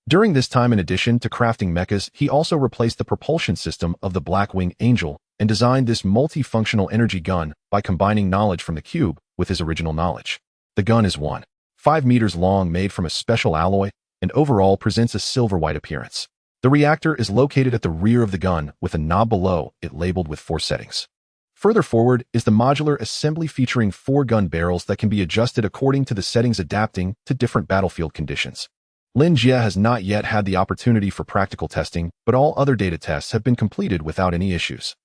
Speaker 1: During this time, in addition to crafting mechas, he also replaced the propulsion system of the Blackwing Angel and designed this multifunctional energy gun by combining knowledge from the cube with his original knowledge. The gun is 1.5 meters long, made from a special alloy, and overall presents a silver-white appearance. The reactor is located at the rear of the gun, with a knob below it labeled with 4 settings. Further forward is the modular assembly featuring 4 gun barrels that can be adjusted according to the settings, adapting to different battlefield conditions. Lin Jie has not yet had the opportunity for practical testing, but all other data tests have been completed without any issues.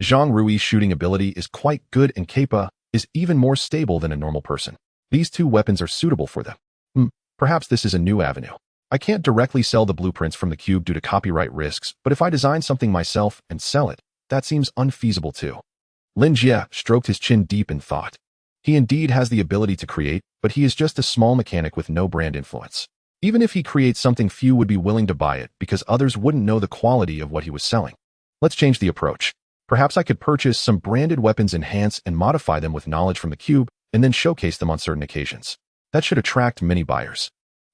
Speaker 1: Zhang Rui's shooting ability is quite good, and Kappa is even more stable than a normal person. These 2 weapons are suitable for them. Perhaps this is a new avenue. I can't directly sell the blueprints from the cube due to copyright risks, but if I design something myself and sell it, that seems unfeasible too. Lin Jie stroked his chin deep in thought. He indeed has the ability to create, but he is just a small mechanic with no brand influence. Even if he creates something, few would be willing to buy it because others wouldn't know the quality of what he was selling. Let's change the approach. Perhaps I could purchase some branded weapons, enhance and modify them with knowledge from the cube, and then showcase them on certain occasions. That should attract many buyers.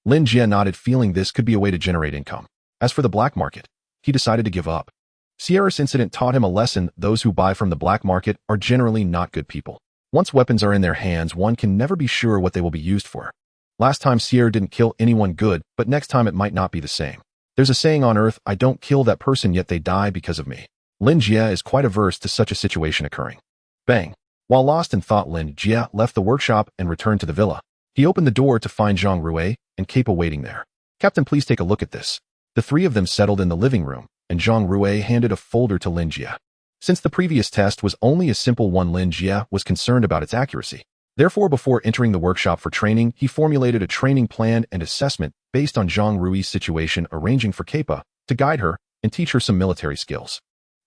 Speaker 1: Lin Jie nodded, feeling this could be a way to generate income. As for the black market, he decided to give up. Sierra's incident taught him a lesson: those who buy from the black market are generally not good people. Once weapons are in their hands, one can never be sure what they will be used for. Last time Sierra didn't kill anyone good, but next time it might not be the same. There's a saying on Earth: I don't kill that person, yet they die because of me. Lin Jie is quite averse to such a situation occurring. Bang! While lost in thought, Lin Jie left the workshop and returned to the villa. He opened the door to find Zhang Rui and Kepa waiting there. "Captain, please take a look at this." The three of them settled in the living room, and Zhang Rui handed a folder to Lin Jie. Since the previous test was only a simple one, Lin Jie was concerned about its accuracy. Therefore, before entering the workshop for training, he formulated a training plan and assessment based on Zhang Rui's situation, arranging for Kepa to guide her and teach her some military skills.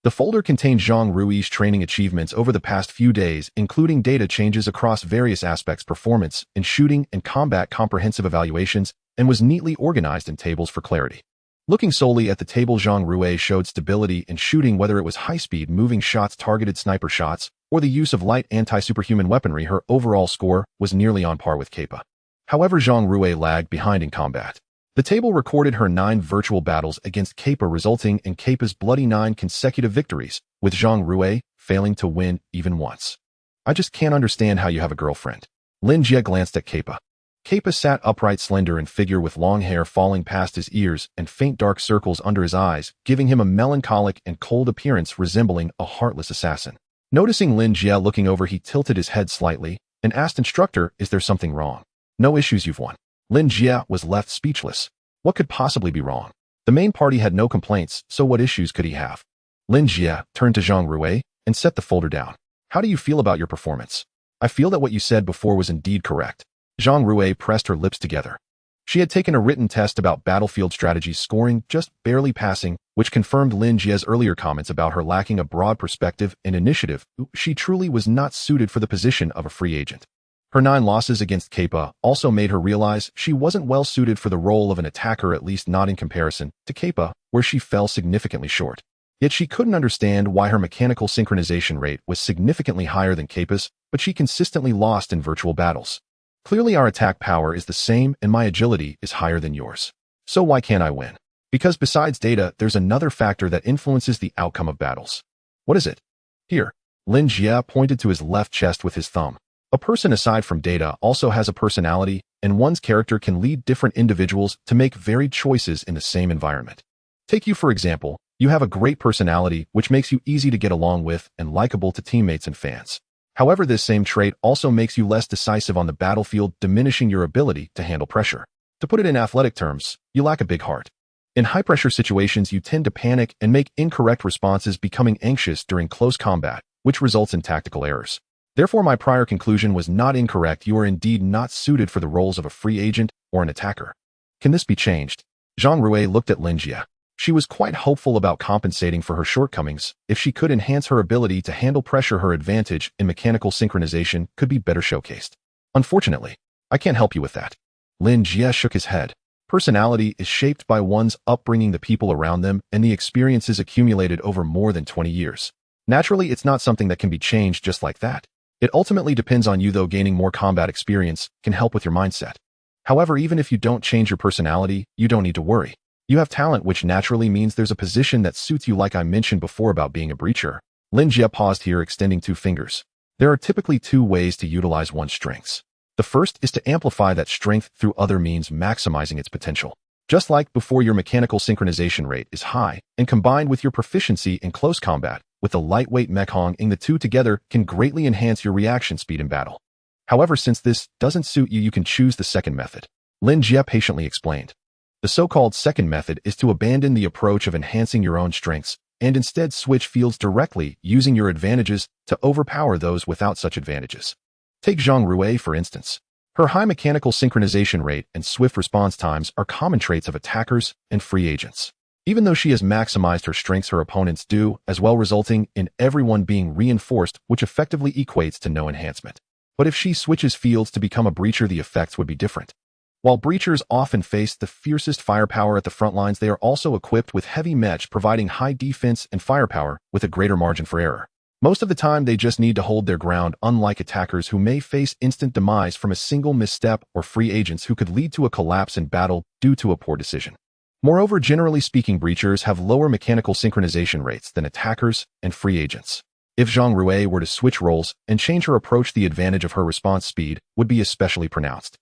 Speaker 1: The folder contained Zhang Rui's training achievements over the past few days, including data changes across various aspects, performance in shooting and combat, comprehensive evaluations, and was neatly organized in tables for clarity. Looking solely at the table, Zhang Rui showed stability in shooting, whether it was high-speed moving shots, targeted sniper shots, or the use of light anti-superhuman weaponry. Her overall score was nearly on par with Kepa. However, Zhang Rui lagged behind in combat. The table recorded her 9 virtual battles against Kepa, resulting in Kepa's bloody 9 consecutive victories, with Zhang Rui failing to win even once. "I just can't understand how you have a girlfriend." Lin Jie glanced at Kepa. Kepa sat upright, slender in figure, with long hair falling past his ears and faint dark circles under his eyes, giving him a melancholic and cold appearance, resembling a heartless assassin. Noticing Lin Jie looking over, he tilted his head slightly and asked, "Instructor, is there something wrong?" "No issues, you've won." Lin Jie was left speechless. What could possibly be wrong? The main party had no complaints, so what issues could he have? Lin Jie turned to Zhang Rui and set the folder down. "How do you feel about your performance?" "I feel that what you said before was indeed correct." Zhang Rui pressed her lips together. She had taken a written test about battlefield strategy, scoring just barely passing, which confirmed Lin Jie's earlier comments about her lacking a broad perspective and initiative. She truly was not suited for the position of a free agent. Her 9 losses against Kepa also made her realize she wasn't well suited for the role of an attacker, at least not in comparison to Kepa, where she fell significantly short. Yet she couldn't understand why her mechanical synchronization rate was significantly higher than Kepa's, but she consistently lost in virtual battles. "Clearly our attack power is the same and my agility is higher than yours. So why can't I win?" "Because besides data, there's another factor that influences the outcome of battles." "What is it?" "Here." Lin Jie pointed to his left chest with his thumb. "A person, aside from data, also has a personality, and one's character can lead different individuals to make varied choices in the same environment. Take you, for example. You have a great personality, which makes you easy to get along with and likable to teammates and fans. However, this same trait also makes you less decisive on the battlefield, diminishing your ability to handle pressure. To put it in athletic terms, you lack a big heart. In high-pressure situations, you tend to panic and make incorrect responses, becoming anxious during close combat, which results in tactical errors. Therefore, my prior conclusion was not incorrect. You are indeed not suited for the roles of a free agent or an attacker. Can this be changed?" Zhang Rui looked at Lin Jie. She was quite hopeful about compensating for her shortcomings. If she could enhance her ability to handle pressure, her advantage in mechanical synchronization could be better showcased. "Unfortunately, I can't help you with that." Lin Jie shook his head. Personality is shaped by one's upbringing, the people around them, and the experiences accumulated over more than 20 years. Naturally, it's not something that can be changed just like that. It ultimately depends on you, though gaining more combat experience can help with your mindset. However, even if you don't change your personality, you don't need to worry. You have talent, which naturally means there's a position that suits you, like I mentioned before about being a breacher. Lin Jie paused here, extending 2 fingers. There are typically 2 ways to utilize one's strengths. The first is to amplify that strength through other means, maximizing its potential. Just like before, your mechanical synchronization rate is high, and combined with your proficiency in close combat, with the lightweight Mech+no, the 2 together can greatly enhance your reaction speed in battle. However, since this doesn't suit you, you can choose the second method. Lin Jie patiently explained. The so-called second method is to abandon the approach of enhancing your own strengths and instead switch fields directly, using your advantages to overpower those without such advantages. Take Zhang Rui, for instance. Her high mechanical synchronization rate and swift response times are common traits of attackers and free agents. Even though she has maximized her strengths, her opponents do as well, resulting in everyone being reinforced, which effectively equates to no enhancement. But if she switches fields to become a breacher, the effects would be different. While breachers often face the fiercest firepower at the front lines, they are also equipped with heavy mech, providing high defense and firepower with a greater margin for error. Most of the time, they just need to hold their ground, unlike attackers who may face instant demise from a single misstep, or free agents who could lead to a collapse in battle due to a poor decision. Moreover, generally speaking, breachers have lower mechanical synchronization rates than attackers and free agents. If Zhang Rui were to switch roles and change her approach, the advantage of her response speed would be especially pronounced.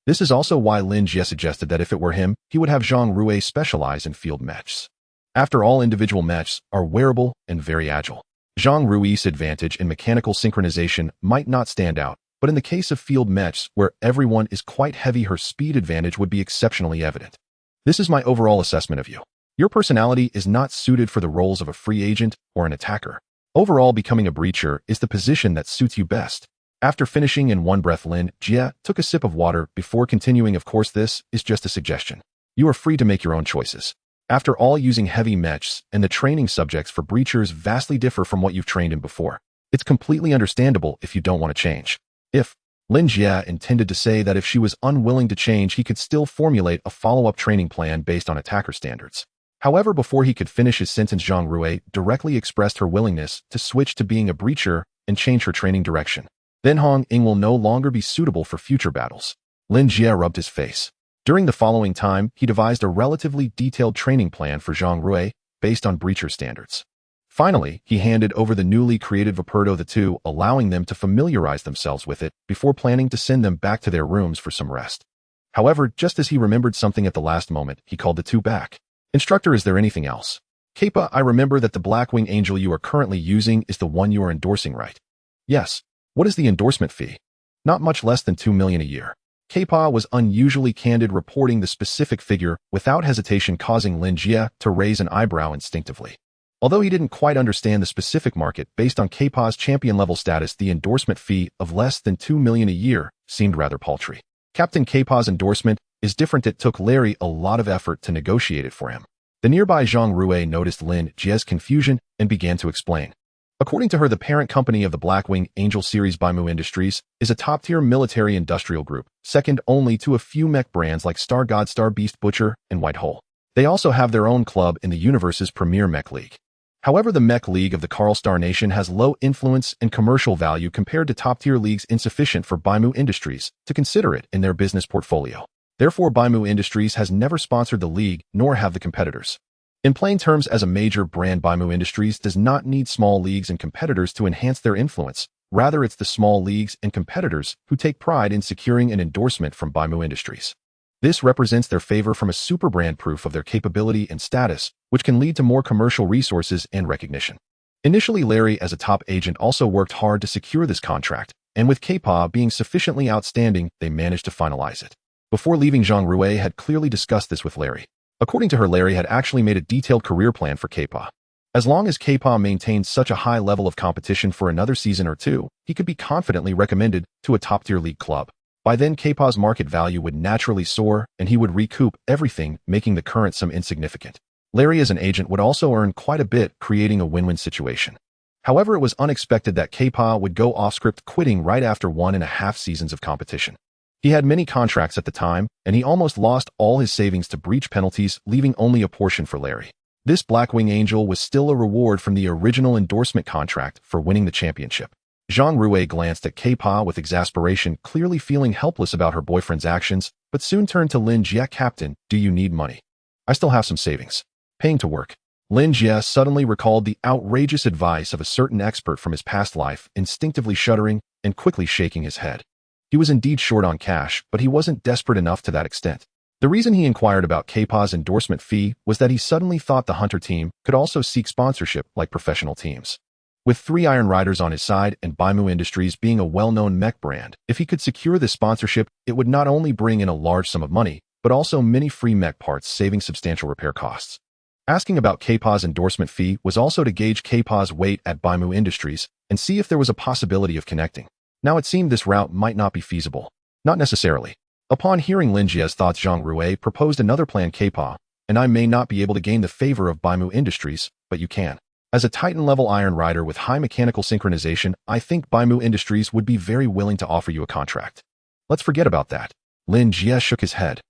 Speaker 1: This is also why Lin Jie suggested that if it were him, he would have Zhang Rui specialize in field mechs. After all, individual mechs are wearable and very agile. Zhang Rui's advantage in mechanical synchronization might not stand out, But in the case of field mechs, where everyone is quite heavy, her speed advantage would be exceptionally evident. This is my overall assessment of you. Your personality is not suited for the roles of a free agent or an attacker. Overall, becoming a breacher is the position that suits you best. After finishing in one breath, Lin Jie took a sip of water before continuing. Of course, this is just a suggestion. You are free to make your own choices. After all, using heavy mechs and the training subjects for breachers vastly differ from what you've trained in before. It's completely understandable if you don't want to change. If Lin Jie intended to say that if she was unwilling to change, he could still formulate a follow-up training plan based on attacker standards. However, before he could finish his sentence, Zhang Rui directly expressed her willingness to switch to being a breacher and change her training direction. Then Hong Ying will no longer be suitable for future battles. Lin Jie rubbed his face. During the following time, he devised a relatively detailed training plan for Zhang Rui based on breacher standards. Finally, he handed over the newly created Vaporto the two, allowing them to familiarize themselves with it before planning to send them back to their rooms for some rest. However, just as he remembered something at the last moment, he called the two back. Instructor, is there anything else? Kappa, I remember that the Blackwing Angel you are currently using is the one you are endorsing, right? Yes. What is the endorsement fee? Not much less than 2 million a year. Kappa was unusually candid, reporting the specific figure without hesitation, causing Lin Jie to raise an eyebrow instinctively. Although he didn't quite understand the specific market based on Kappa's champion level status, the endorsement fee of less than 2 million a year seemed rather paltry. Captain Kappa's endorsement is different. It took Larry a lot of effort to negotiate it for him. The nearby Zhang Rui noticed Lin Jie's confusion and began to explain. According to her, the parent company of the Blackwing Angel series, Baimu Industries, is a top-tier military-industrial group, second only to a few mech brands like Star God, Star Beast, Butcher, and White Hole. They also have their own club in the universe's premier mech league. However, the mech league of the Karl Star Nation has low influence and commercial value compared to top-tier leagues, insufficient for Baimu Industries to consider it in their business portfolio. Therefore, Baimu Industries has never sponsored the league, nor have the competitors. In plain terms, as a major brand, Baimu Industries does not need small leagues and competitors to enhance their influence. Rather, it's the small leagues and competitors who take pride in securing an endorsement from Baimu Industries. This represents their favor from a super brand, proof of their capability and status, which can lead to more commercial resources and recognition. Initially, Larry, as a top agent, also worked hard to secure this contract, and with Kappa being sufficiently outstanding, they managed to finalize it. Before leaving, Zhang Rui had clearly discussed this with Larry. According to her, Larry had actually made a detailed career plan for Kappa. As long as Kappa maintained such a high level of competition for another season or two, he could be confidently recommended to a top-tier league club. By then, Kappa's market value would naturally soar, and he would recoup everything, making the current sum insignificant. Larry, as an agent, would also earn quite a bit, creating a win-win situation. However, it was unexpected that Kappa would go off-script, quitting right after 1.5 seasons of competition. He had many contracts at the time, and he almost lost all his savings to breach penalties, leaving only a portion for Larry. This Blackwing Angel was still a reward from the original endorsement contract for winning the championship. Zhang Rui glanced at Kappa with exasperation, clearly feeling helpless about her boyfriend's actions, but soon turned to Lin Jie. Captain, do you need money? I still have some savings. Paying to work. Lin Jie suddenly recalled the outrageous advice of a certain expert from his past life, instinctively shuddering and quickly shaking his head. He was indeed short on cash, but he wasn't desperate enough to that extent. The reason he inquired about Kappa's endorsement fee was that he suddenly thought the Hunter team could also seek sponsorship like professional teams. With 3 Iron Riders on his side and Baimu Industries being a well-known mech brand, if he could secure this sponsorship, it would not only bring in a large sum of money, but also many free mech parts, saving substantial repair costs. Asking about Kappa's endorsement fee was also to gauge Kappa's weight at Baimu Industries and see if there was a possibility of connecting. Now it seemed this route might not be feasible. Not necessarily. Upon hearing Lin Jie's thoughts, Zhang Rui proposed another plan. Kappa, and I may not be able to gain the favor of Baimu Industries, but you can. As a Titan-level Iron Rider with high mechanical synchronization, I think Baimu Industries would be very willing to offer you a contract. Let's forget about that. Lin Jie shook his head.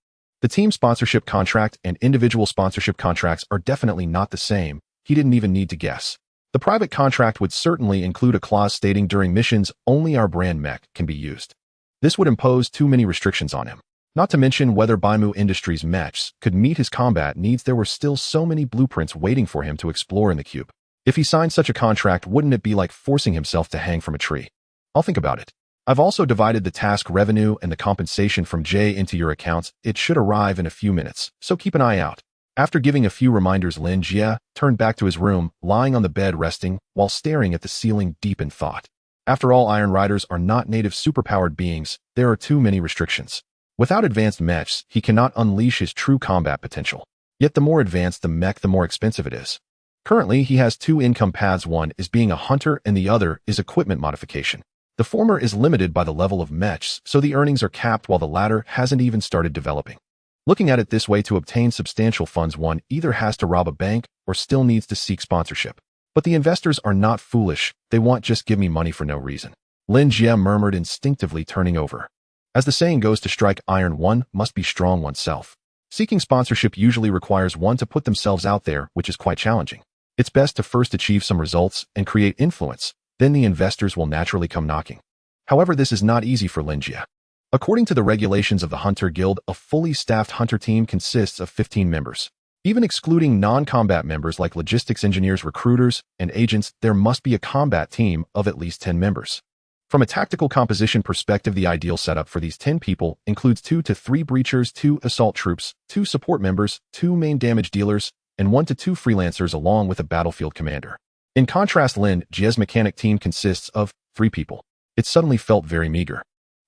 Speaker 1: The team sponsorship contract and individual sponsorship contracts are definitely not the same. He didn't even need to guess. The private contract would certainly include a clause stating during missions only our brand mech can be used. This would impose too many restrictions on him. Not to mention whether Baimu Industries mechs could meet his combat needs. There were still so many blueprints waiting for him to explore in the cube. If he signed such a contract, wouldn't it be like forcing himself to hang from a tree? I'll think about it. I've also divided the task revenue and the compensation from Jay into your accounts. It should arrive in a few minutes, so keep an eye out. After giving a few reminders, Lin Jie turned back to his room, lying on the bed resting while staring at the ceiling deep in thought. After all, Iron Riders are not native superpowered beings, there are too many restrictions. Without advanced mechs, he cannot unleash his true combat potential. Yet the more advanced the mech, the more expensive it is. Currently, he has two income paths. One is being a hunter and the other is equipment modification. The former is limited by the level of mechs, so the earnings are capped while the latter hasn't even started developing. Looking at it this way, to obtain substantial funds, one either has to rob a bank or still needs to seek sponsorship. But the investors are not foolish, they won't just give me money for no reason. Lin Jie murmured, instinctively turning over. As the saying goes, to strike iron one must be strong oneself. Seeking sponsorship usually requires one to put themselves out there, which is quite challenging. It's best to first achieve some results and create influence, then the investors will naturally come knocking. However, this is not easy for Lin Jie. According to the regulations of the Hunter Guild, a fully staffed hunter team consists of 15 members. Even excluding non-combat members like logistics engineers, recruiters, and agents, there must be a combat team of at least 10 members. From a tactical composition perspective, the ideal setup for these 10 people includes 2 to 3 breachers, 2 assault troops, 2 support members, 2 main damage dealers, and 1 to 2 freelancers along with a battlefield commander. In contrast, Lin Jie's mechanic team consists of 3 people. It suddenly felt very meager.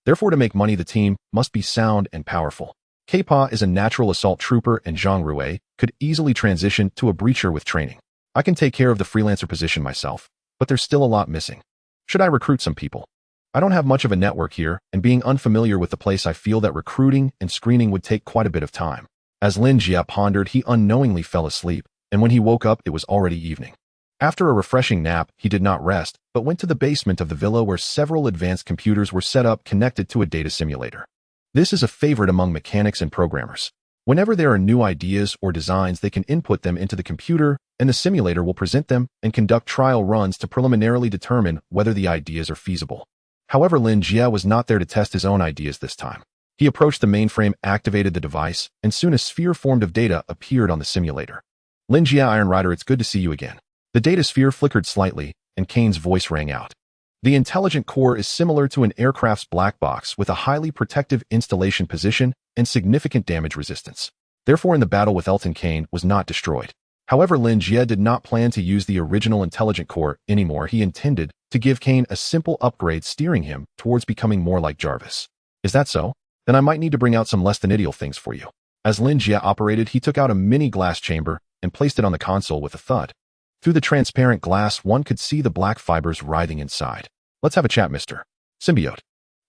Speaker 1: Therefore, to make money, the team must be sound and powerful. Kpa is a natural assault trooper and Zhang Rui could easily transition to a breacher with training. I can take care of the freelancer position myself, but there's still a lot missing. Should I recruit some people? I don't have much of a network here, and being unfamiliar with the place, I feel that recruiting and screening would take quite a bit of time. As Lin Jie pondered, he unknowingly fell asleep, and when he woke up, it was already evening. After a refreshing nap, he did not rest, but went to the basement of the villa where several advanced computers were set up connected to a data simulator. This is a favorite among mechanics and programmers. Whenever there are new ideas or designs, they can input them into the computer, and the simulator will present them and conduct trial runs to preliminarily determine whether the ideas are feasible. However, Lin Jie was not there to test his own ideas this time. He approached the mainframe, activated the device, and soon a sphere formed of data appeared on the simulator. Lin Jie, Iron Rider, it's good to see you again. The data sphere flickered slightly, and Kane's voice rang out. The intelligent core is similar to an aircraft's black box with a highly protective installation position and significant damage resistance. Therefore, in the battle with Elton, Kane was not destroyed. However, Lin Jie did not plan to use the original intelligent core anymore. He intended to give Kane a simple upgrade, steering him towards becoming more like Jarvis. Is that so? Then I might need to bring out some less than ideal things for you. As Lin Jie operated, he took out a mini glass chamber and placed it on the console with a thud. Through the transparent glass, one could see the black fibers writhing inside. Let's have a chat, Mr. Symbiote.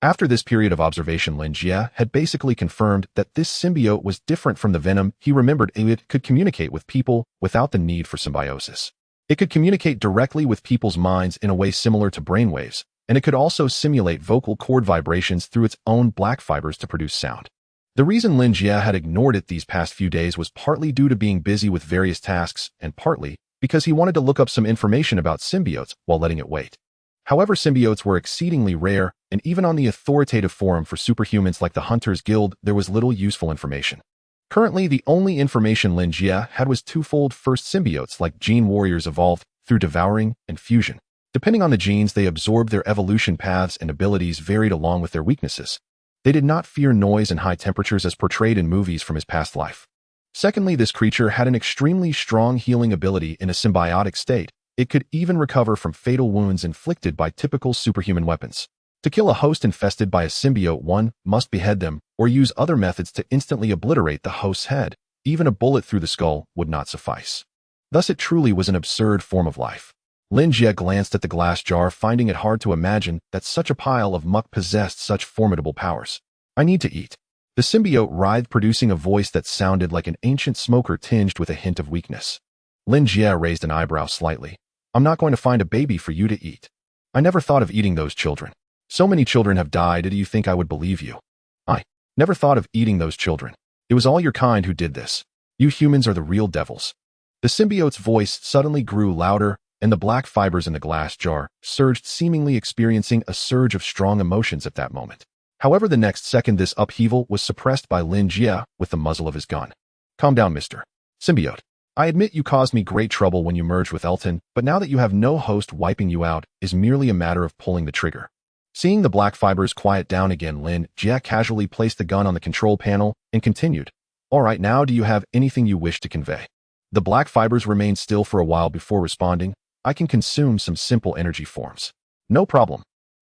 Speaker 1: After this period of observation, Lin Jie had basically confirmed that this symbiote was different from the Venom. He remembered it could communicate with people without the need for symbiosis. It could communicate directly with people's minds in a way similar to brainwaves, and it could also simulate vocal cord vibrations through its own black fibers to produce sound. The reason Lin Jie had ignored it these past few days was partly due to being busy with various tasks, and partly because he wanted to look up some information about symbiotes while letting it wait. However, symbiotes were exceedingly rare, and even on the authoritative forum for superhumans like the Hunters Guild, there was little useful information. Currently, the only information Lin Jie had was twofold. First, symbiotes like gene warriors evolved through devouring and fusion. Depending on the genes they absorbed, their evolution paths and abilities varied along with their weaknesses. They did not fear noise and high temperatures as portrayed in movies from his past life. Secondly, this creature had an extremely strong healing ability in a symbiotic state. It could even recover from fatal wounds inflicted by typical superhuman weapons. To kill a host infested by a symbiote, one must behead them or use other methods to instantly obliterate the host's head. Even a bullet through the skull would not suffice. Thus, it truly was an absurd form of life. Lin Jie glanced at the glass jar, finding it hard to imagine that such a pile of muck possessed such formidable powers. I need to eat. The symbiote writhed, producing a voice that sounded like an ancient smoker tinged with a hint of weakness. Lin Jie raised an eyebrow slightly. I'm not going to find a baby for you to eat. I never thought of eating those children. So many children have died. Do you think I would believe you? I never thought of eating those children. It was all your kind who did this. You humans are the real devils. The symbiote's voice suddenly grew louder, and the black fibers in the glass jar surged, seemingly experiencing a surge of strong emotions at that moment. However, the next second, this upheaval was suppressed by Lin Jie with the muzzle of his gun. Calm down, Mr. Symbiote. I admit you caused me great trouble when you merged with Elton, but now that you have no host, wiping you out is merely a matter of pulling the trigger. Seeing the black fibers quiet down again, Lin Jie casually placed the gun on the control panel and continued. All right, now do you have anything you wish to convey? The black fibers remained still for a while before responding. I can consume some simple energy forms. No problem.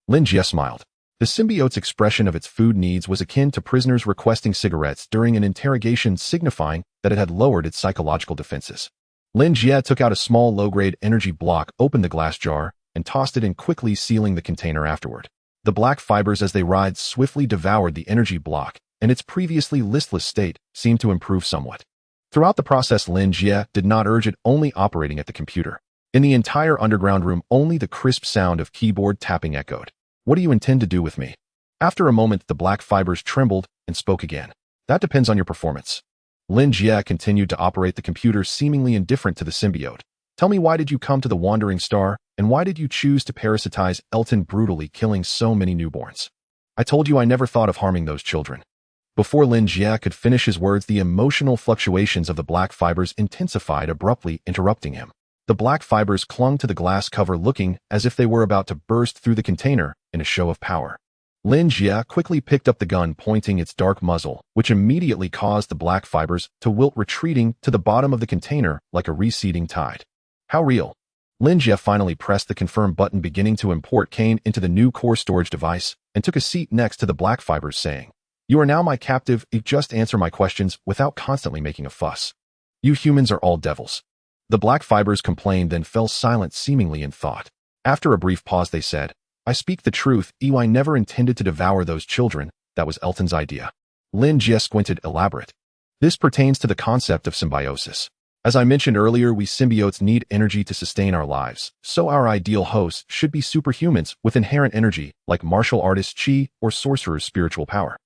Speaker 1: Lin Jie smiled. The symbiote's expression of its food needs was akin to prisoners requesting cigarettes during an interrogation, signifying that it had lowered its psychological defenses. Lin Jie took out a small low-grade energy block, opened the glass jar, and tossed it in, quickly sealing the container afterward. The black fibers, as they writhed, swiftly devoured the energy block, and its previously listless state seemed to improve somewhat. Throughout the process, Lin Jie did not urge it, only operating at the computer. In the entire underground room, only the crisp sound of keyboard tapping echoed. "What do you intend to do with me?" After a moment, the black fibers trembled and spoke again. "That depends on your performance." Lin Jie continued to operate the computer, seemingly indifferent to the symbiote. "Tell me, why did you come to the Wandering Star, and why did you choose to parasitize Elton, brutally killing so many newborns?" "I told you I never thought of harming those children." Before Lin Jie could finish his words, the emotional fluctuations of the black fibers intensified, abruptly interrupting him. The black fibers clung to the glass cover, looking as if they were about to burst through the container in a show of power. Lin Jie quickly picked up the gun, pointing its dark muzzle, which immediately caused the black fibers to wilt, retreating to the bottom of the container like a receding tide. "How real?" Lin Jie finally pressed the confirm button, beginning to import Kane into the new core storage device, and took a seat next to the black fibers, saying, "You are now my captive. Just answer my questions without constantly making a fuss. You humans are all devils." The black fibers complained, then fell silent, seemingly in thought. After a brief pause, they said, "I speak the truth. I never intended to devour those children. That was Elton's idea." Lin Jie squinted. "Elaborate." "This pertains to the concept of symbiosis. As I mentioned earlier, we symbiotes need energy to sustain our lives, so our ideal hosts should be superhumans with inherent energy, like martial artist Qi or sorcerer's spiritual power.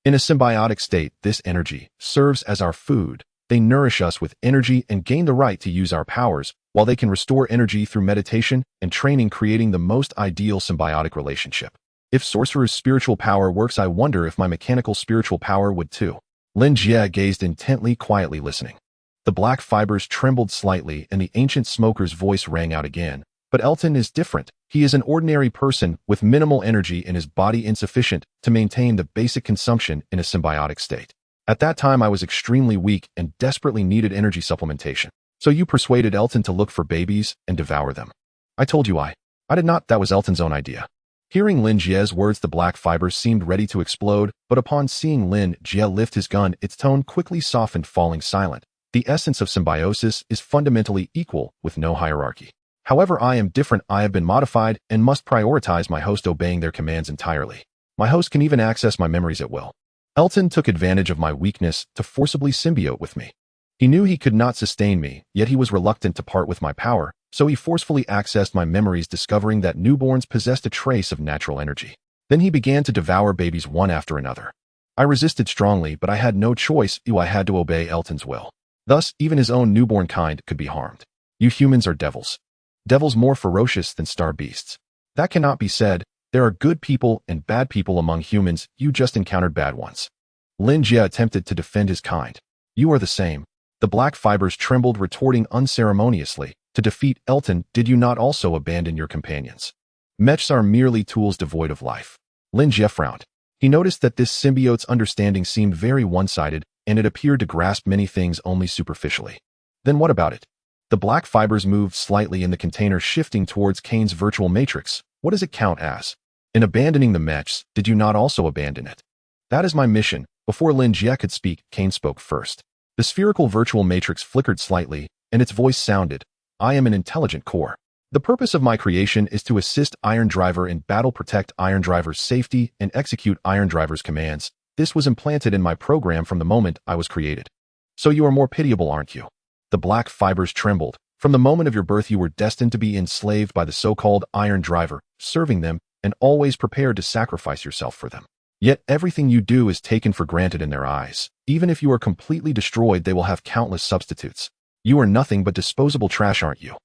Speaker 1: In a symbiotic state, this energy serves as our food. They nourish us with energy and gain the right to use our powers, while they can restore energy through meditation and training, creating the most ideal symbiotic relationship. If sorcerer's spiritual power works, I wonder if my mechanical spiritual power would too." Lin Jie gazed intently, quietly listening. The black fibers trembled slightly, and the ancient smoker's voice rang out again. "But Elton is different. He is an ordinary person with minimal energy in his body, insufficient to maintain the basic consumption in a symbiotic state. At that time, I was extremely weak and desperately needed energy supplementation. So you persuaded Elton to look for babies and devour them." "I told you I did not. That was Elton's own idea." Hearing Lin Jie's words, the black fibers seemed ready to explode, but upon seeing Lin Jie lift his gun, its tone quickly softened, falling silent. "The essence of symbiosis is fundamentally equal, with no hierarchy. However, I am different. I have been modified and must prioritize my host, obeying their commands entirely. My host can even access my memories at will. Elton took advantage of my weakness to forcibly symbiote with me. He knew he could not sustain me, yet he was reluctant to part with my power, so he forcefully accessed my memories, discovering that newborns possessed a trace of natural energy. Then he began to devour babies one after another. I resisted strongly, but I had no choice. I had to obey Elton's will. Thus, even his own newborn kind could be harmed. You humans are devils. Devils more ferocious than star beasts. That cannot be said. There are good people and bad people among humans. You just encountered bad ones." Lin Jie attempted to defend his kind. "You are the same." The black fibers trembled, retorting unceremoniously, "To defeat Elton, did you not also abandon your companions? Mechs are merely tools devoid of life." Lin Jie frowned. He noticed that this symbiote's understanding seemed very one-sided, and it appeared to grasp many things only superficially. "Then what about it?" The black fibers moved slightly in the container, shifting towards Kane's virtual matrix. "What does it count as? In abandoning the Mechs, did you not also abandon it?" "That is my mission." Before Lin Jie could speak, Kane spoke first. The spherical virtual matrix flickered slightly, and its voice sounded, "I am an intelligent core. The purpose of my creation is to assist Iron Driver in battle, protect Iron Driver's safety, and execute Iron Driver's commands. This was implanted in my program from the moment I was created." "So you are more pitiable, aren't you?" The black fibers trembled. "From the moment of your birth, you were destined to be enslaved by the so-called Iron Driver, serving them, and always prepared to sacrifice yourself for them. Yet everything you do is taken for granted in their eyes. Even if you are completely destroyed, they will have countless substitutes. You are nothing but disposable trash, aren't you?"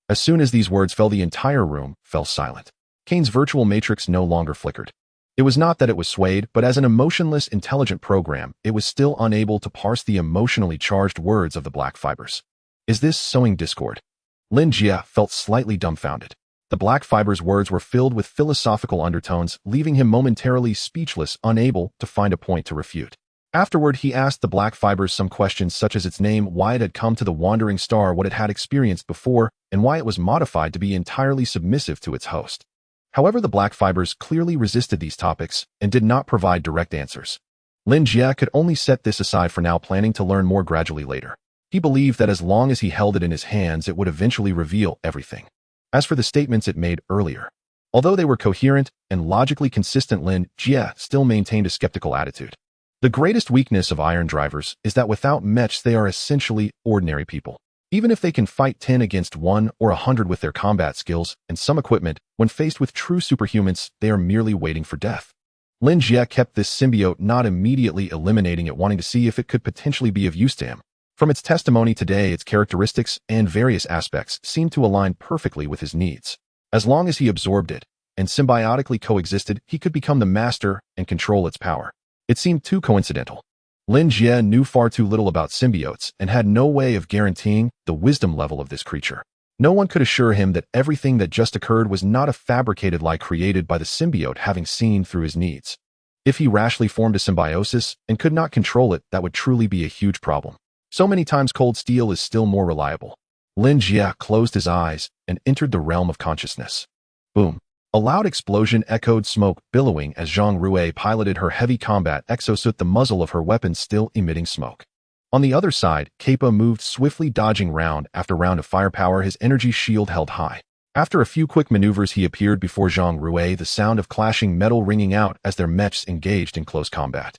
Speaker 1: As soon as these words fell, the entire room fell silent. Kane's virtual matrix no longer flickered. It was not that it was swayed, but as an emotionless, intelligent program, it was still unable to parse the emotionally charged words of the black fibers. "Is this sowing discord?" Lin Jie felt slightly dumbfounded. The black fibers' words were filled with philosophical undertones, leaving him momentarily speechless, unable to find a point to refute. Afterward, he asked the black fibers some questions, such as its name, why it had come to the Wandering Star, what it had experienced before, and why it was modified to be entirely submissive to its host. However, the black fibers clearly resisted these topics and did not provide direct answers. Lin Jie could only set this aside for now, planning to learn more gradually later. He believed that as long as he held it in his hands, it would eventually reveal everything. As for the statements it made earlier, although they were coherent and logically consistent, Lin Jie still maintained a skeptical attitude. The greatest weakness of iron drivers is that without mechs they are essentially ordinary people. Even if they can fight 10 against 1 or 100 with their combat skills and some equipment, when faced with true superhumans, they are merely waiting for death. Lin Jie kept this symbiote, not immediately eliminating it, wanting to see if it could potentially be of use to him. From its testimony today, its characteristics and various aspects seemed to align perfectly with his needs. As long as he absorbed it and symbiotically coexisted, he could become the master and control its power. It seemed too coincidental. Lin Jie knew far too little about symbiotes and had no way of guaranteeing the wisdom level of this creature. No one could assure him that everything that just occurred was not a fabricated lie created by the symbiote, having seen through his needs. If he rashly formed a symbiosis and could not control it, that would truly be a huge problem. So many times cold steel is still more reliable. Lin Jie closed his eyes and entered the realm of consciousness. Boom. A loud explosion echoed, smoke billowing as Zhang Rui piloted her heavy combat exosuit, the muzzle of her weapon still emitting smoke. On the other side, Kappa moved swiftly, dodging round after round of firepower, his energy shield held high. After a few quick maneuvers, he appeared before Zhang Rui, the sound of clashing metal ringing out as their mechs engaged in close combat.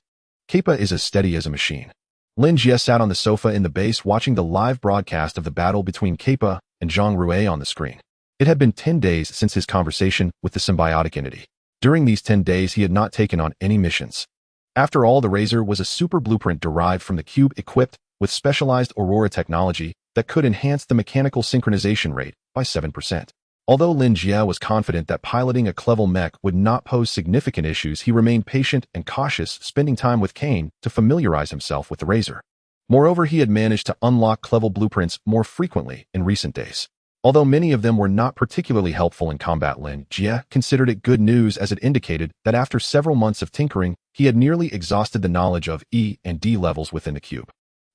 Speaker 1: Kappa is as steady as a machine. Lin Jie sat on the sofa in the base, watching the live broadcast of the battle between Kappa and Zhang Rui on the screen. It had been 10 days since his conversation with the symbiotic entity. During these 10 days, he had not taken on any missions. After all, the Razor was a super blueprint derived from the cube, equipped with specialized Aurora technology that could enhance the mechanical synchronization rate by 7%. Although Lin Jie was confident that piloting a Clevel mech would not pose significant issues, he remained patient and cautious, spending time with Kane to familiarize himself with the Razor. Moreover, he had managed to unlock Clevel blueprints more frequently in recent days. Although many of them were not particularly helpful in combat, Lin Jie considered it good news, as it indicated that after several months of tinkering, he had nearly exhausted the knowledge of E and D levels within the cube.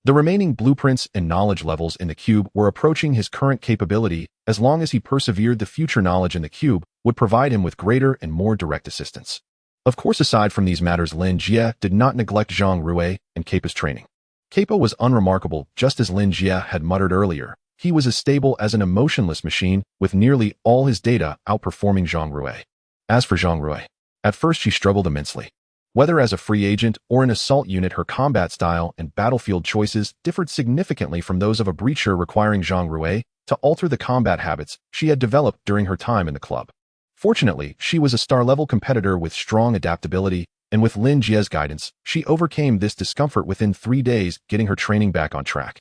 Speaker 1: The remaining blueprints and knowledge levels in the cube were approaching his current capability. As long as he persevered, the future knowledge in the cube would provide him with greater and more direct assistance. Of course, aside from these matters, Lin Jie did not neglect Zhang Rui and Kappa's training. Kappa was unremarkable, just as Lin Jie had muttered earlier. He was as stable as an emotionless machine, with nearly all his data outperforming Zhang Rui. As for Zhang Rui, at first she struggled immensely. Whether as a free agent or an assault unit, her combat style and battlefield choices differed significantly from those of a breacher, requiring Zhang Rui to alter the combat habits she had developed during her time in the club. Fortunately, she was a star-level competitor with strong adaptability, and with Lin Jie's guidance, she overcame this discomfort within 3 days, getting her training back on track.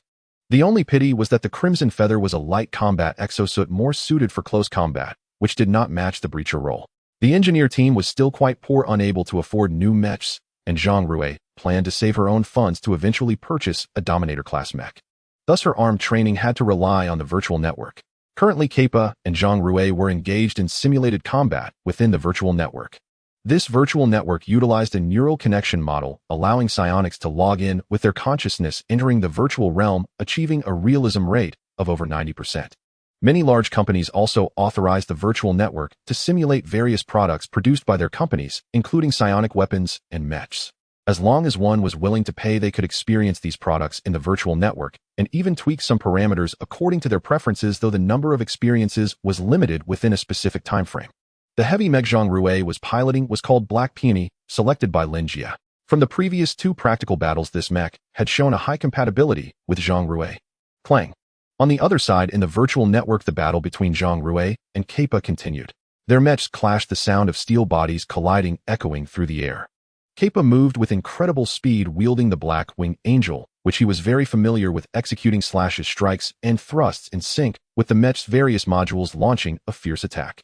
Speaker 1: The only pity was that the Crimson Feather was a light combat exosuit more suited for close combat, which did not match the breacher role. The engineer team was still quite poor, unable to afford new mechs, and Zhang Rui planned to save her own funds to eventually purchase a Dominator-class mech. Thus, her armed training had to rely on the virtual network. Currently, Kappa and Zhang Rui were engaged in simulated combat within the virtual network. This virtual network utilized a neural connection model, allowing psionics to log in with their consciousness, entering the virtual realm, achieving a realism rate of over 90%. Many large companies also authorized the virtual network to simulate various products produced by their companies, including psionic weapons and mechs. As long as one was willing to pay, they could experience these products in the virtual network and even tweak some parameters according to their preferences, though the number of experiences was limited within a specific time frame. The heavy mech Zhang Rui was piloting was called Black Peony, selected by Lin Jie. From the previous 2 practical battles, this mech had shown a high compatibility with Zhang Rui. Clang. On the other side, in the virtual network, the battle between Zhang Rui and Kappa continued. Their mechs clashed, the sound of steel bodies colliding echoing through the air. Kappa moved with incredible speed, wielding the Black Wing Angel, which he was very familiar with, executing slashes, strikes, and thrusts in sync with the mech's various modules, launching a fierce attack.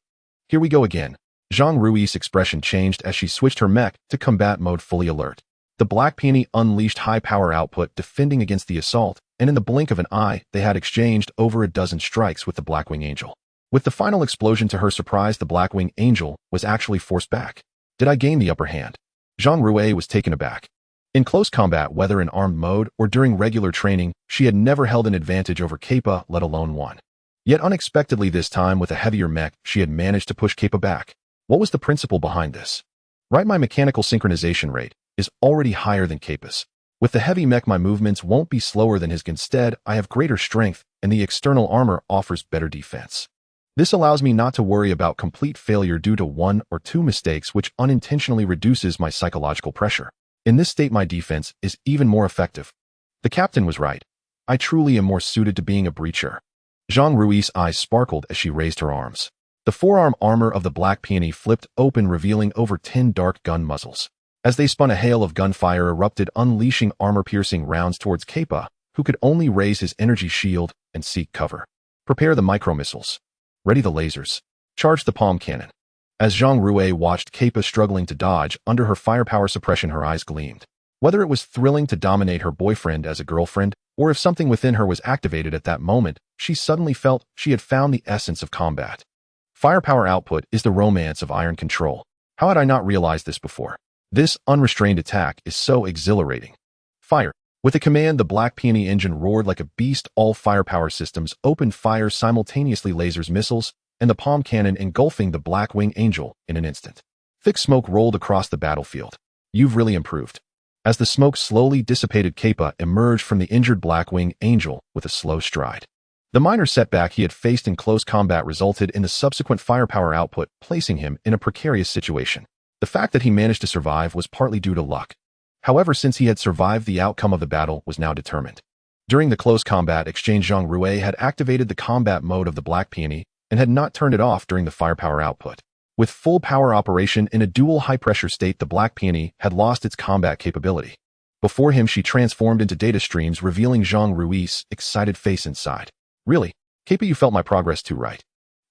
Speaker 1: Here we go again. Zhang Rui's expression changed as she switched her mech to combat mode, fully alert. The Black Peony unleashed high power output, defending against the assault, and in the blink of an eye, they had exchanged over a dozen strikes with the Blackwing Angel. With the final explosion, to her surprise, the Blackwing Angel was actually forced back. Did I gain the upper hand? Zhang Rui was taken aback. In close combat, whether in armed mode or during regular training, she had never held an advantage over Kappa, let alone won. Yet unexpectedly this time, with a heavier mech, she had managed to push Kappa back. What was the principle behind this? Right, my mechanical synchronization rate is already higher than Kappa's. With the heavy mech, my movements won't be slower than his. Instead, I have greater strength, and the external armor offers better defense. This allows me not to worry about complete failure due to 1 or 2 mistakes, which unintentionally reduces my psychological pressure. In this state, my defense is even more effective. The captain was right. I truly am more suited to being a breacher. Zhang Rui's eyes sparkled as she raised her arms. The forearm armor of the Black Peony flipped open, revealing over 10 dark gun muzzles. As they spun, a hail of gunfire erupted, unleashing armor-piercing rounds towards Kappa, who could only raise his energy shield and seek cover. Prepare the micro-missiles. Ready the lasers. Charge the palm cannon. As Zhang Rui watched Kappa struggling to dodge under her firepower suppression, her eyes gleamed. Whether it was thrilling to dominate her boyfriend as a girlfriend, or if something within her was activated at that moment, she suddenly felt she had found the essence of combat. Firepower output is the romance of iron control. How had I not realized this before? This unrestrained attack is so exhilarating. Fire. With a command, the Black Peony engine roared like a beast. All firepower systems opened fire simultaneously, lasers, missiles, and the palm cannon engulfing the Blackwing Angel in an instant. Thick smoke rolled across the battlefield. You've really improved. As the smoke slowly dissipated, Kappa emerged from the injured Blackwing Angel with a slow stride. The minor setback he had faced in close combat resulted in the subsequent firepower output, placing him in a precarious situation. The fact that he managed to survive was partly due to luck. However, since he had survived, the outcome of the battle was now determined. During the close combat exchange, Zhang Rui had activated the combat mode of the Black Peony and had not turned it off during the firepower output. With full power operation in a dual high-pressure state, the Black Peony had lost its combat capability. Before him, she transformed into data streams, revealing Zhang Rui's excited face inside. Really? Kappa, you felt my progress too, right?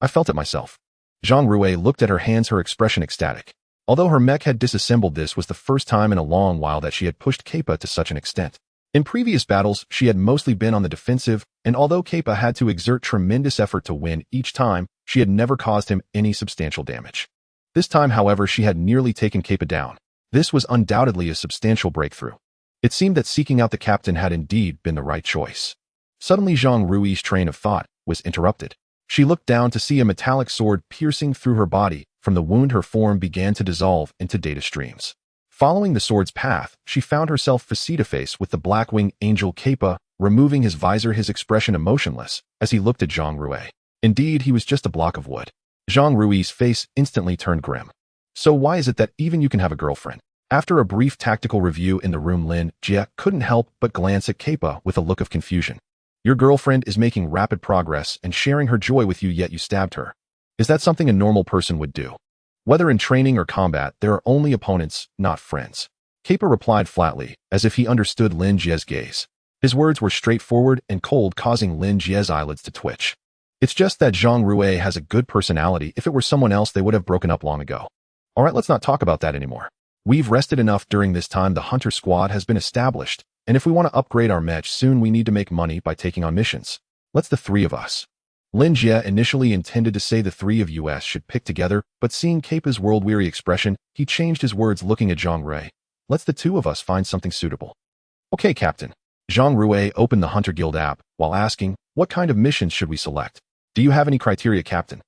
Speaker 1: I felt it myself. Zhang Rui looked at her hands, her expression ecstatic. Although her mech had disassembled, this was the first time in a long while that she had pushed Kappa to such an extent. In previous battles, she had mostly been on the defensive, and although Kappa had to exert tremendous effort to win each time, she had never caused him any substantial damage. This time, however, she had nearly taken Kappa down. This was undoubtedly a substantial breakthrough. It seemed that seeking out the captain had indeed been the right choice. Suddenly, Zhang Rui's train of thought was interrupted. She looked down to see a metallic sword piercing through her body. From the wound, her form began to dissolve into data streams. Following the sword's path, she found herself face-to-face with the Blackwing Angel. Kappa, removing his visor, his expression emotionless, as he looked at Zhang Rui. Indeed, he was just a block of wood. Zhang Rui's face instantly turned grim. So why is it that even you can have a girlfriend? After a brief tactical review in the room, Lin Jie couldn't help but glance at Kappa with a look of confusion. Your girlfriend is making rapid progress and sharing her joy with you, yet you stabbed her. Is that something a normal person would do? Whether in training or combat, there are only opponents, not friends. Kappa replied flatly, as if he understood Lin Jie's gaze. His words were straightforward and cold, causing Lin Jie's eyelids to twitch. It's just that Zhang Rui has a good personality. If it were someone else, they would have broken up long ago. Alright, let's not talk about that anymore. We've rested enough. During this time, the Hunter Squad has been established, and if we want to upgrade our mech soon, we need to make money by taking on missions. Let's the three of us. Lin Jie initially intended to say the three of us should pick together, but seeing Kappa's world-weary expression, he changed his words, looking at Zhang Rui. Let's the two of us find something suitable. Okay, Captain. Zhang Rui opened the Hunter Guild app while asking, what kind of missions should we select? Do you have any criteria, Captain?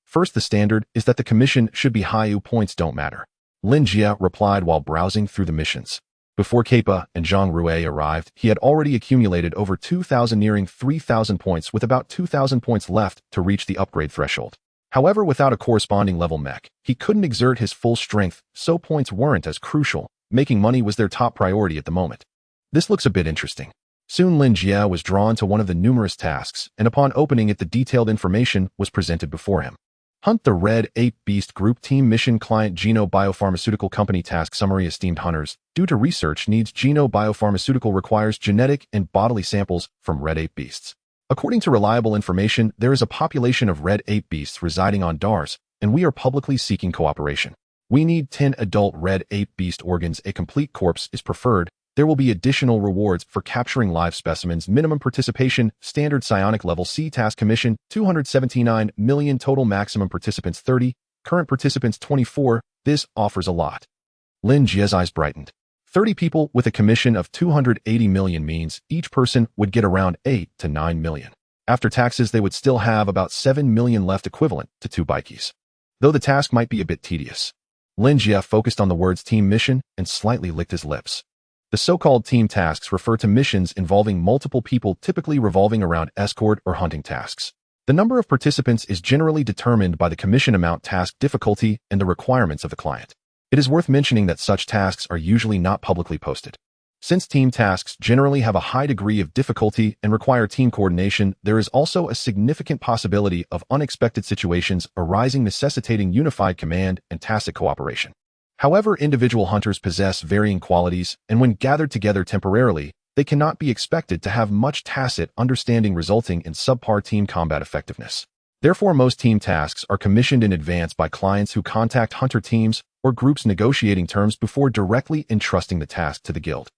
Speaker 1: First, the standard is that the commission should be high. Points don't matter. Lin Jie replied while browsing through the missions. Before Kappa and Zhang Rui arrived, he had already accumulated over 2,000, nearing 3,000 points, with about 2,000 points left to reach the upgrade threshold. However, without a corresponding level mech, he couldn't exert his full strength, so points weren't as crucial. Making money was their top priority at the moment. This looks a bit interesting. Soon Lin Jie was drawn to one of the numerous tasks, and upon opening it, the detailed information was presented before him. Hunt the Red Ape Beast Group Team Mission Client Geno Biopharmaceutical Company Task Summary. Esteemed hunters, due to research needs, Geno Biopharmaceutical requires genetic and bodily samples from red ape beasts. According to reliable information, there is a population of red ape beasts residing on Dars, and we are publicly seeking cooperation. We need 10 adult red ape beast organs. A complete corpse is preferred. There will be additional rewards for capturing live specimens. Minimum participation, standard psionic level C. Task commission, 279 million. Total maximum participants 30, current participants 24. This offers a lot. Lin Jie's eyes brightened. 30 people with a commission of 280 million means each person would get around 8 to 9 million. After taxes, they would still have about 7 million left, equivalent to 2 bikies. though the task might be a bit tedious. Lin Jie focused on the words team mission and slightly licked his lips. The so-called team tasks refer to missions involving multiple people, typically revolving around escort or hunting tasks. The number of participants is generally determined by the commission amount, task difficulty, and the requirements of the client. It is worth mentioning that such tasks are usually not publicly posted. Since team tasks generally have a high degree of difficulty and require team coordination, there is also a significant possibility of unexpected situations arising necessitating unified command and tacit cooperation. However, individual hunters possess varying qualities, and when gathered together temporarily, they cannot be expected to have much tacit understanding, resulting in subpar team combat effectiveness. Therefore, most team tasks are commissioned in advance by clients who contact hunter teams or groups negotiating terms before directly entrusting the task to the guild.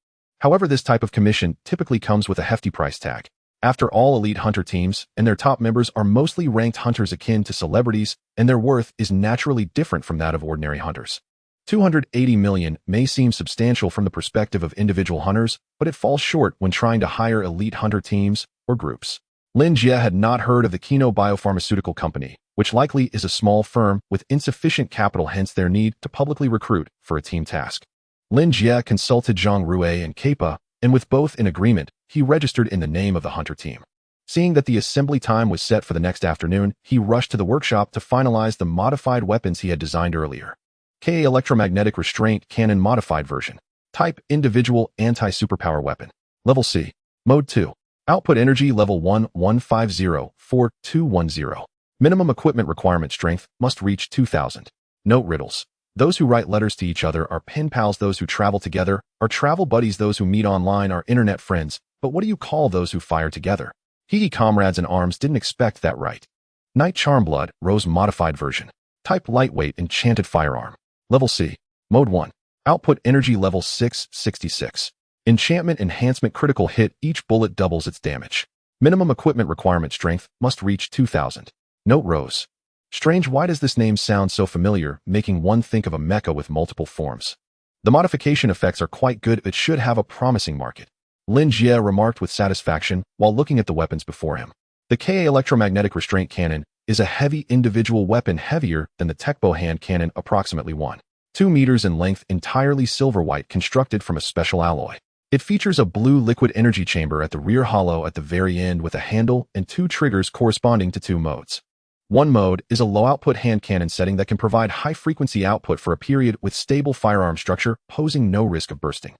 Speaker 1: However, this type of commission typically comes with a hefty price tag. After all, elite hunter teams and their top members are mostly ranked hunters akin to celebrities, and their worth is naturally different from that of ordinary hunters. 280 million may seem substantial from the perspective of individual hunters, but it falls short when trying to hire elite hunter teams or groups. Lin Jie had not heard of the Mech+no biopharmaceutical company, which likely is a small firm with insufficient capital, hence their need to publicly recruit for a team task. Lin Jie consulted Zhang Rue and Kappa, and with both in agreement, he registered in the name of the hunter team. Seeing that the assembly time was set for the next afternoon, he rushed to the workshop to finalize the modified weapons he had designed earlier. Ka electromagnetic restraint cannon modified version. Type individual anti-superpower weapon. Level C. Mode 2. Output energy level 11504-210. Minimum equipment requirement strength must reach 2000. Note riddles. Those who write letters to each other are pen pals. Those who travel together are travel buddies. Those who meet online are internet friends. But what do you call those who fire together? Hee comrades in arms. Didn't expect that, right? Night Charm Blood Rose modified version. Type lightweight enchanted firearm. Level C. Mode 1. Output energy level 666. Enchantment enhancement critical hit. Each bullet doubles its damage. Minimum equipment requirement strength must reach 2000. Note Rose. Strange, why does this name sound so familiar, making one think of a mecha with multiple forms? The modification effects are quite good. It should have a promising market. Lin Jie remarked with satisfaction while looking at the weapons before him. The Ka electromagnetic restraint cannon is a heavy individual weapon, heavier than the Tekbo hand cannon, approximately 1.2 meters in length, entirely silver white, constructed from a special alloy. It features a blue liquid energy chamber at the rear, hollow at the very end, with a handle and 2 triggers corresponding to 2 modes. One mode is a low-output hand cannon setting that can provide high-frequency output for a period with stable firearm structure, posing no risk of bursting.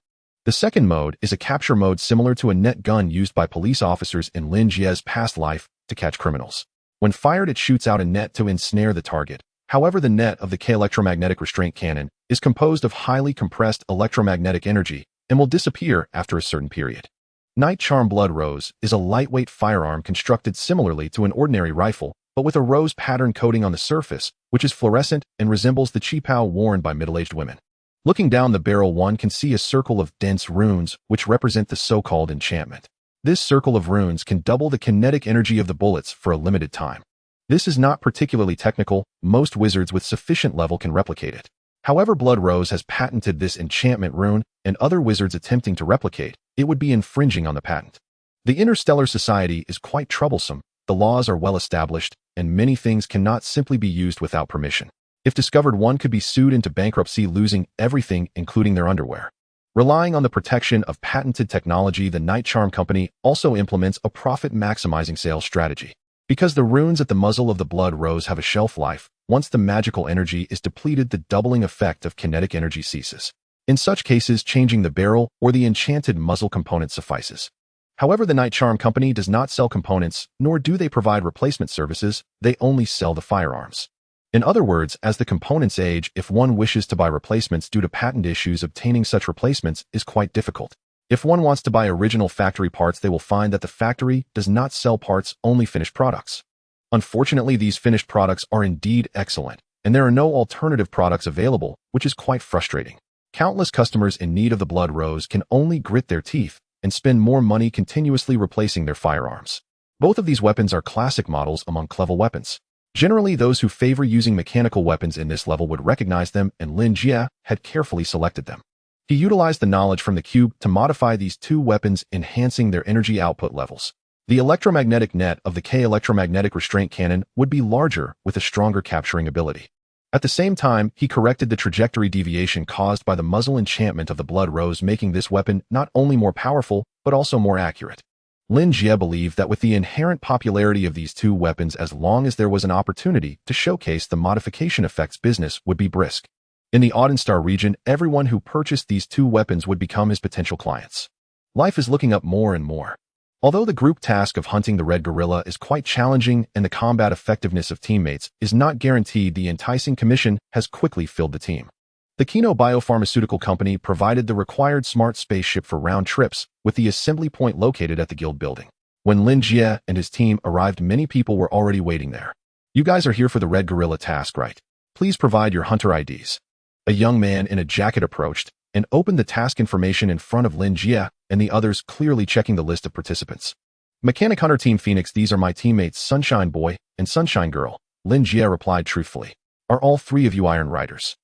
Speaker 1: The second mode is a capture mode similar to a net gun used by police officers in Lin Jie's past life to catch criminals. When fired, it shoots out a net to ensnare the target. However, the net of the Ka electromagnetic restraint cannon is composed of highly compressed electromagnetic energy and will disappear after a certain period. Night Charm Blood Rose is a lightweight firearm constructed similarly to an ordinary rifle, but with a rose pattern coating on the surface, which is fluorescent and resembles the qipao worn by middle-aged women. Looking down the barrel, one can see a circle of dense runes, which represent the so-called enchantment. This circle of runes can double the kinetic energy of the bullets for a limited time. This is not particularly technical. Most wizards with sufficient level can replicate it. However, Blood Rose has patented this enchantment rune, and other wizards attempting to replicate it would be infringing on the patent. The Interstellar Society is quite troublesome. The laws are well established, and many things cannot simply be used without permission. If discovered, one could be sued into bankruptcy, losing everything, including their underwear. Relying on the protection of patented technology, the Night Charm Company also implements a profit-maximizing sales strategy. Because the runes at the muzzle of the Blood Rose have a shelf life, once the magical energy is depleted, the doubling effect of kinetic energy ceases. In such cases, changing the barrel or the enchanted muzzle component suffices. However, the Night Charm Company does not sell components, nor do they provide replacement services. They only sell the firearms. In other words, as the components age, if one wishes to buy replacements due to patent issues, obtaining such replacements is quite difficult. If one wants to buy original factory parts, they will find that the factory does not sell parts, only finished products. Unfortunately, these finished products are indeed excellent, and there are no alternative products available, which is quite frustrating. Countless customers in need of the Blood Rose can only grit their teeth and spend more money continuously replacing their firearms. Both of these weapons are classic models among clever weapons. Generally, those who favor using mechanical weapons in this level would recognize them, and Lin Jie had carefully selected them. He utilized the knowledge from the cube to modify these 2 weapons, enhancing their energy output levels. The electromagnetic net of the Ka electromagnetic restraint cannon would be larger with a stronger capturing ability. At the same time, he corrected the trajectory deviation caused by the muzzle enchantment of the blood rose, making this weapon not only more powerful, but also more accurate. Lin Jie believed that with the inherent popularity of these two weapons, as long as there was an opportunity to showcase the modification effects, business would be brisk. In the Audenstar region, everyone who purchased these two weapons would become his potential clients. Life is looking up more and more. Although the group task of hunting the red gorilla is quite challenging and the combat effectiveness of teammates is not guaranteed, the enticing commission has quickly filled the team. The Kino Biopharmaceutical Company provided the required smart spaceship for round trips, with the assembly point located at the guild building. When Lin Jie and his team arrived, many people were already waiting there. "You guys are here for the red gorilla task, right? Please provide your hunter IDs." A young man in a jacket approached and opened the task information in front of Lin Jie and the others, clearly checking the list of participants. "Mechanic Hunter Team Phoenix, these are my teammates Sunshine Boy and Sunshine Girl," Lin Jie replied truthfully. "Are all three of you Iron Riders?"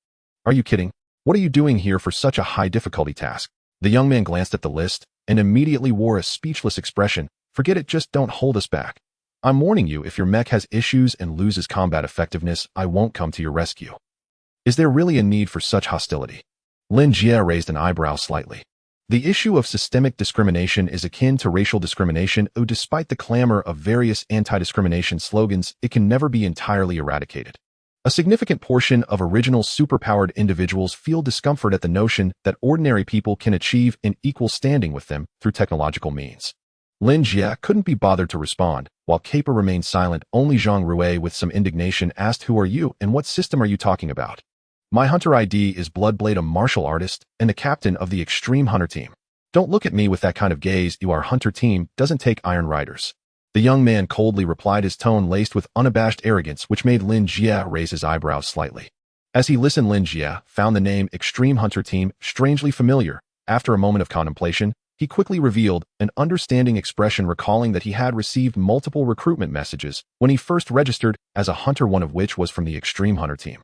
Speaker 1: "Are you kidding? What are you doing here for such a high difficulty task?" The young man glanced at the list and immediately wore a speechless expression. "Forget it, just don't hold us back. I'm warning you, if your mech has issues and loses combat effectiveness, I won't come to your rescue." "Is there really a need for such hostility?" Lin Jie raised an eyebrow slightly. The issue of systemic discrimination is akin to racial discrimination, though despite the clamor of various anti-discrimination slogans, it can never be entirely eradicated. A significant portion of original superpowered individuals feel discomfort at the notion that ordinary people can achieve an equal standing with them through technological means. Lin Jie couldn't be bothered to respond, while Kappa remained silent. Only Zhang Rui, with some indignation, asked, "Who are you, and what system are you talking about?" "My hunter ID is Bloodblade, a martial artist and the captain of the Extreme Hunter Team." "Don't look at me with that kind of gaze. Our hunter team doesn't take Iron Riders." The young man coldly replied, his tone laced with unabashed arrogance, which made Lin Jie raise his eyebrows slightly. As he listened, Lin Jie found the name Extreme Hunter Team strangely familiar. After a moment of contemplation, he quickly revealed an understanding expression, recalling that he had received multiple recruitment messages when he first registered as a hunter, one of which was from the Extreme Hunter Team.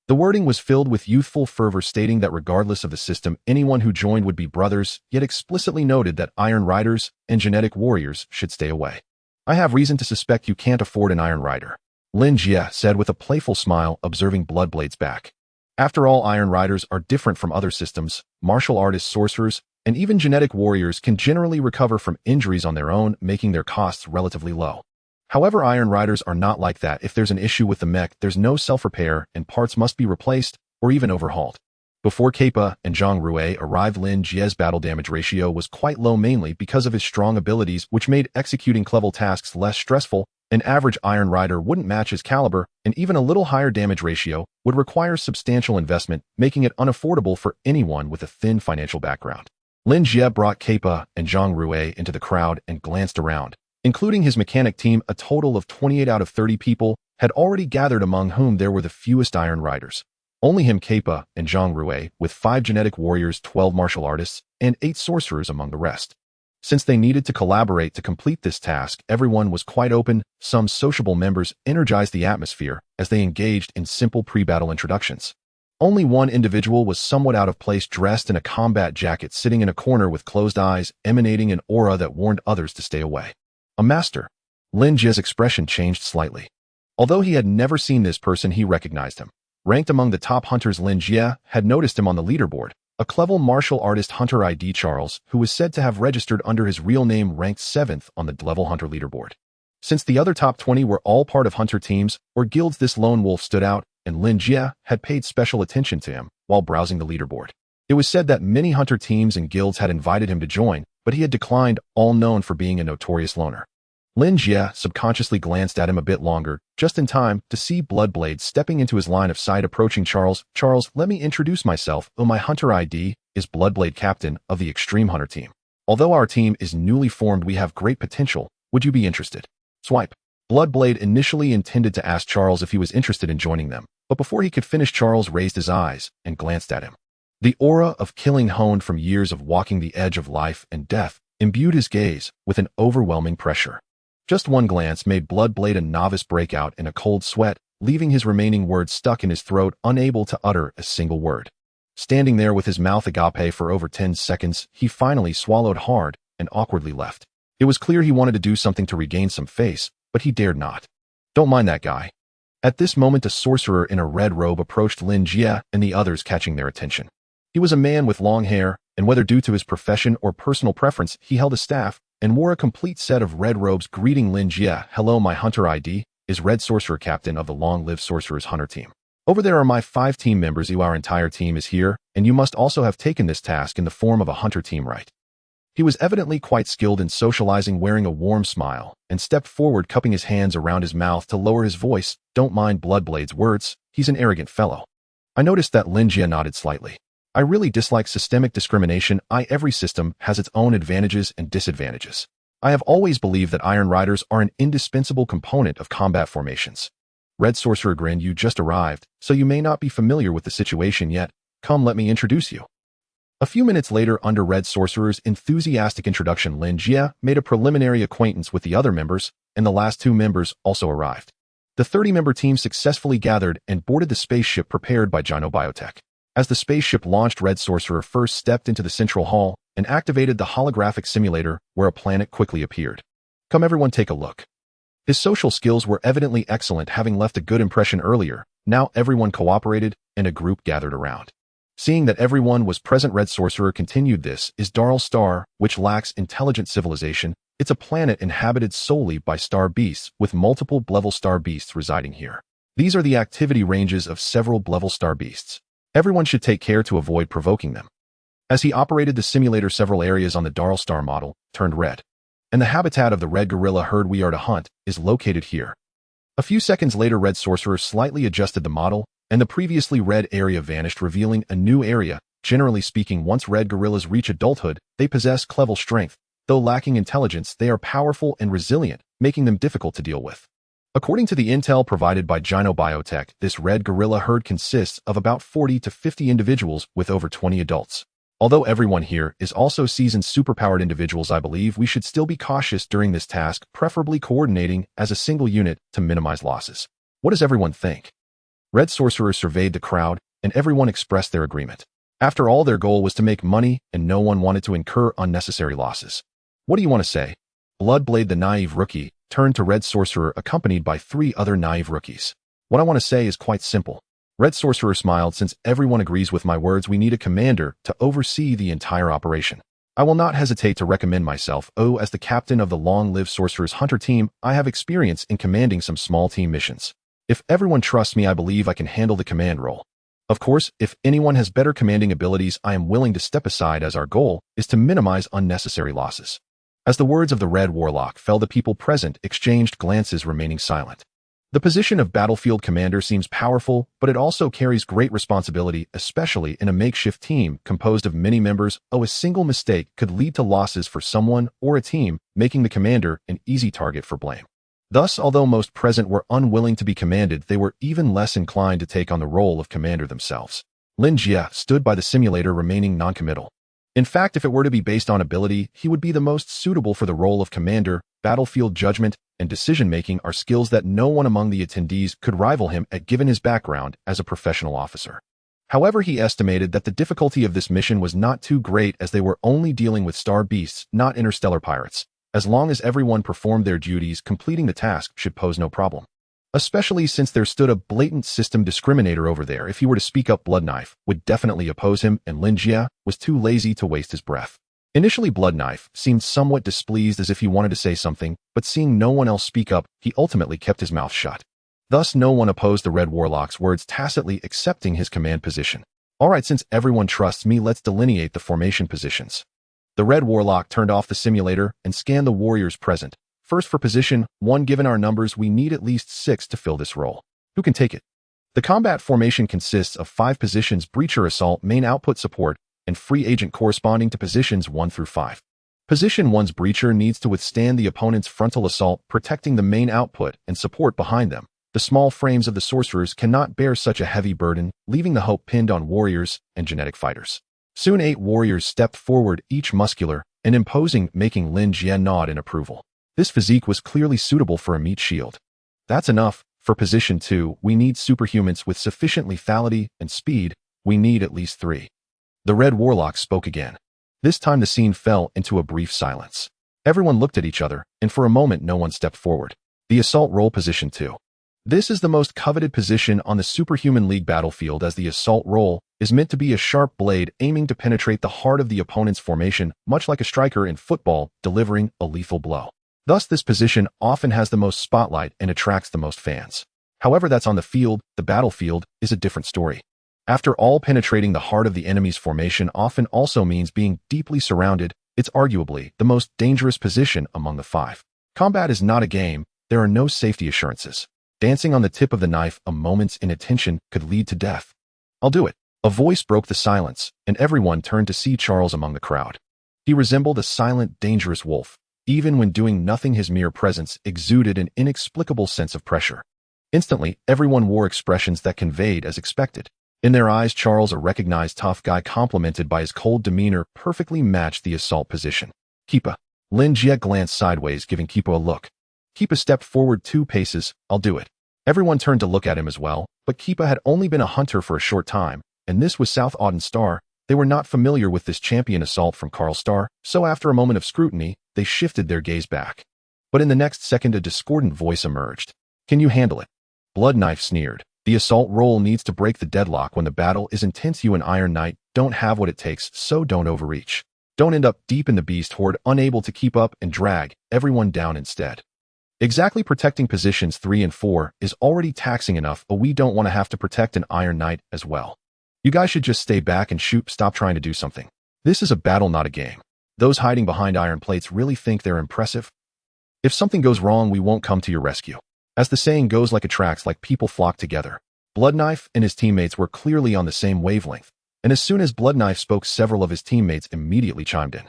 Speaker 1: The wording was filled with youthful fervor, stating that regardless of the system, anyone who joined would be brothers, yet explicitly noted that Iron Riders and genetic warriors should stay away. "I have reason to suspect you can't afford an Iron Rider," Lin Jie said with a playful smile, observing Bloodblade's back. "After all, Iron Riders are different from other systems. Martial artists, sorcerers, and even genetic warriors can generally recover from injuries on their own, making their costs relatively low. However, Iron Riders are not like that. If there's an issue with the mech, there's no self-repair and parts must be replaced or even overhauled." Before Kappa and Zhang Rui arrived, Lin Jie's battle damage ratio was quite low, mainly because of his strong abilities, which made executing level tasks less stressful. An average Iron Rider wouldn't match his caliber, and even a little higher damage ratio would require substantial investment, making it unaffordable for anyone with a thin financial background. Lin Jie brought Kappa and Zhang Rui into the crowd and glanced around. Including his mechanic team, a total of 28 out of 30 people had already gathered, among whom there were the fewest Iron Riders. Only him, Kappa, and Zhang Rui, with 5 genetic warriors, 12 martial artists, and 8 sorcerers among the rest. Since they needed to collaborate to complete this task, everyone was quite open. Some sociable members energized the atmosphere as they engaged in simple pre-battle introductions. Only one individual was somewhat out of place, dressed in a combat jacket, sitting in a corner with closed eyes, emanating an aura that warned others to stay away. A master. Lin Jie's expression changed slightly. Although he had never seen this person, he recognized him. Ranked among the top hunters, Lin Jie had noticed him on the leaderboard. A clever martial artist, hunter ID Charles, who was said to have registered under his real name, ranked 7th on the level hunter leaderboard. Since the other top 20 were all part of hunter teams or guilds, this lone wolf stood out, and Lin Jie had paid special attention to him while browsing the leaderboard. It was said that many hunter teams and guilds had invited him to join, but he had declined, all known for being a notorious loner. Lin Jie subconsciously glanced at him a bit longer, just in time to see Bloodblade stepping into his line of sight, approaching Charles. "Charles, let me introduce myself. My hunter ID is Bloodblade, captain of the Extreme Hunter Team. Although our team is newly formed, we have great potential. Would you be interested?" Swipe. Bloodblade initially intended to ask Charles if he was interested in joining them, but before he could finish, Charles raised his eyes and glanced at him. The aura of killing, honed from years of walking the edge of life and death, imbued his gaze with an overwhelming pressure. Just one glance made Bloodblade, a novice, break out in a cold sweat, leaving his remaining words stuck in his throat, unable to utter a single word. Standing there with his mouth agape for over 10 seconds, he finally swallowed hard and awkwardly left. It was clear he wanted to do something to regain some face, but he dared not. "Don't mind that guy. At this moment, a sorcerer in a red robe approached Lin Jie and the others, catching their attention. He was a man with long hair, and whether due to his profession or personal preference, he held a staff and wore a complete set of red robes. Greeting Lin Jie. Hello, my hunter ID is Red Sorcerer, captain of the Long-Live Sorcerer's Hunter team. Over there are my 5 team members. Our entire team is here, and you must also have taken this task in the form of a hunter team, right? He was evidently quite skilled in socializing, wearing a warm smile, and stepped forward, cupping his hands around his mouth to lower his voice. Don't mind Bloodblade's words, he's an arrogant fellow. I noticed that Lin Jie nodded slightly. I really dislike systemic discrimination. Every system has its own advantages and disadvantages. I have always believed that Iron Riders are an indispensable component of combat formations. Red Sorcerer grinned. You just arrived, so you may not be familiar with the situation yet. Come, let me introduce you. A few minutes later, under Red Sorcerer's enthusiastic introduction, Lin Jie made a preliminary acquaintance with the other members, and the last 2 members also arrived. The 30-member team successfully gathered and boarded the spaceship prepared by Biotech. As the spaceship launched, Red Sorcerer first stepped into the central hall and activated the holographic simulator, where a planet quickly appeared. Come everyone, take a look. His social skills were evidently excellent, having left a good impression earlier. Now everyone cooperated, and a group gathered around. Seeing that everyone was present, Red Sorcerer continued. This is Darl Star, which lacks intelligent civilization. It's a planet inhabited solely by star beasts, with multiple level star beasts residing here. These are the activity ranges of several level star beasts. Everyone should take care to avoid provoking them. As he operated the simulator, several areas on the Darl Star model turned red, and the habitat of the red gorilla herd we are to hunt is located here. A few seconds later, Red Sorcerer slightly adjusted the model, and the previously red area vanished, revealing a new area. Generally speaking, once red gorillas reach adulthood, they possess clever strength. Though lacking intelligence, they are powerful and resilient, making them difficult to deal with. According to the intel provided by Biotech, this red gorilla herd consists of about 40 to 50 individuals with over 20 adults. Although everyone here is also seasoned superpowered individuals, I believe we should still be cautious during this task, preferably coordinating as a single unit to minimize losses. What does everyone think? Red Sorcerer surveyed the crowd, and everyone expressed their agreement. After all, their goal was to make money, and no one wanted to incur unnecessary losses. What do you want to say? Bloodblade, the naive rookie, turned to Red Sorcerer, accompanied by 3 other naive rookies. What I want to say is quite simple. Red Sorcerer smiled. Since everyone agrees with my words, we need a commander to oversee the entire operation. I will not hesitate to recommend myself. As the captain of the Long-Live Sorcerer's Hunter team, I have experience in commanding some small team missions. If everyone trusts me, I believe I can handle the command role. Of course, if anyone has better commanding abilities, I am willing to step aside, as our goal is to minimize unnecessary losses. As the words of the Red Warlock fell, the people present exchanged glances, remaining silent. The position of battlefield commander seems powerful, but it also carries great responsibility, especially in a makeshift team composed of many members. A single mistake could lead to losses for someone or a team, making the commander an easy target for blame. Thus, although most present were unwilling to be commanded, they were even less inclined to take on the role of commander themselves. Lin Jie stood by the simulator, remaining non-committal. In fact, if it were to be based on ability, he would be the most suitable for the role of commander. Battlefield judgment and decision-making are skills that no one among the attendees could rival him at, given his background as a professional officer. However, he estimated that the difficulty of this mission was not too great, as they were only dealing with star beasts, not interstellar pirates. As long as everyone performed their duties, completing the task should pose no problem. Especially since there stood a blatant system discriminator over there. If he were to speak up, Bloodknife would definitely oppose him, and Lin Jie was too lazy to waste his breath. Initially, Bloodknife seemed somewhat displeased, as if he wanted to say something, but seeing no one else speak up, he ultimately kept his mouth shut. Thus, no one opposed the Red Warlock's words, tacitly accepting his command position. Alright, since everyone trusts me, let's delineate the formation positions. The Red Warlock turned off the simulator and scanned the warriors present. First, for position 1, given our numbers, we need at least 6 to fill this role. Who can take it? The combat formation consists of 5 positions: Breacher, Assault, Main, Output, Support, and Free Agent, corresponding to positions 1 through 5. Position 1's Breacher needs to withstand the opponent's frontal assault, protecting the main output and support behind them. The small frames of the sorcerers cannot bear such a heavy burden, leaving the hope pinned on warriors and genetic fighters. Soon 8 warriors stepped forward, each muscular and imposing, making Lin Jie nod in approval. This physique was clearly suitable for a meat shield. That's enough. For position 2, we need superhumans with sufficient lethality and speed. We need at least 3. The Red Warlock spoke again. This time the scene fell into a brief silence. Everyone looked at each other, and for a moment no one stepped forward. The assault role, position 2. This is the most coveted position on the Superhuman League battlefield, as the assault role is meant to be a sharp blade aiming to penetrate the heart of the opponent's formation, much like a striker in football delivering a lethal blow. Thus, this position often has the most spotlight and attracts the most fans. However, that's on the field. The battlefield is a different story. After all, penetrating the heart of the enemy's formation often also means being deeply surrounded. It's arguably the most dangerous position among the five. Combat is not a game. There are no safety assurances. Dancing on the tip of the knife a moment's inattention could lead to death. I'll do it. A voice broke the silence, and everyone turned to see Charles among the crowd. He resembled a silent, dangerous wolf. Even when doing nothing, his mere presence exuded an inexplicable sense of pressure. Instantly, everyone wore expressions that conveyed as expected. In their eyes, Charles, a recognized tough guy complemented by his cold demeanor, perfectly matched the assault position. Keepa. Lin Jie glanced sideways, giving Keepa a look. Keepa stepped forward 2 paces. I'll do it. Everyone turned to look at him as well, but Keepa had only been a hunter for a short time, and this was South Auden Star. They were not familiar with this champion assault from Karl Star, so after a moment of scrutiny, they shifted their gaze back. But in the next second, a discordant voice emerged. Can you handle it? Blood Knife sneered. The assault role needs to break the deadlock when the battle is intense. You and Iron Knight don't have what it takes, so don't overreach. Don't end up deep in the beast horde, unable to keep up and drag everyone down instead. Exactly, protecting positions 3 and 4 is already taxing enough, but we don't want to have to protect an Iron Knight as well. You guys should just stay back and shoot. Stop trying to do something. This is a battle, not a game. Those hiding behind iron plates really think they're impressive? If something goes wrong, we won't come to your rescue. As the saying goes, like attracts like, people flock together. Blood Knife and his teammates were clearly on the same wavelength, and as soon as Blood Knife spoke, several of his teammates immediately chimed in.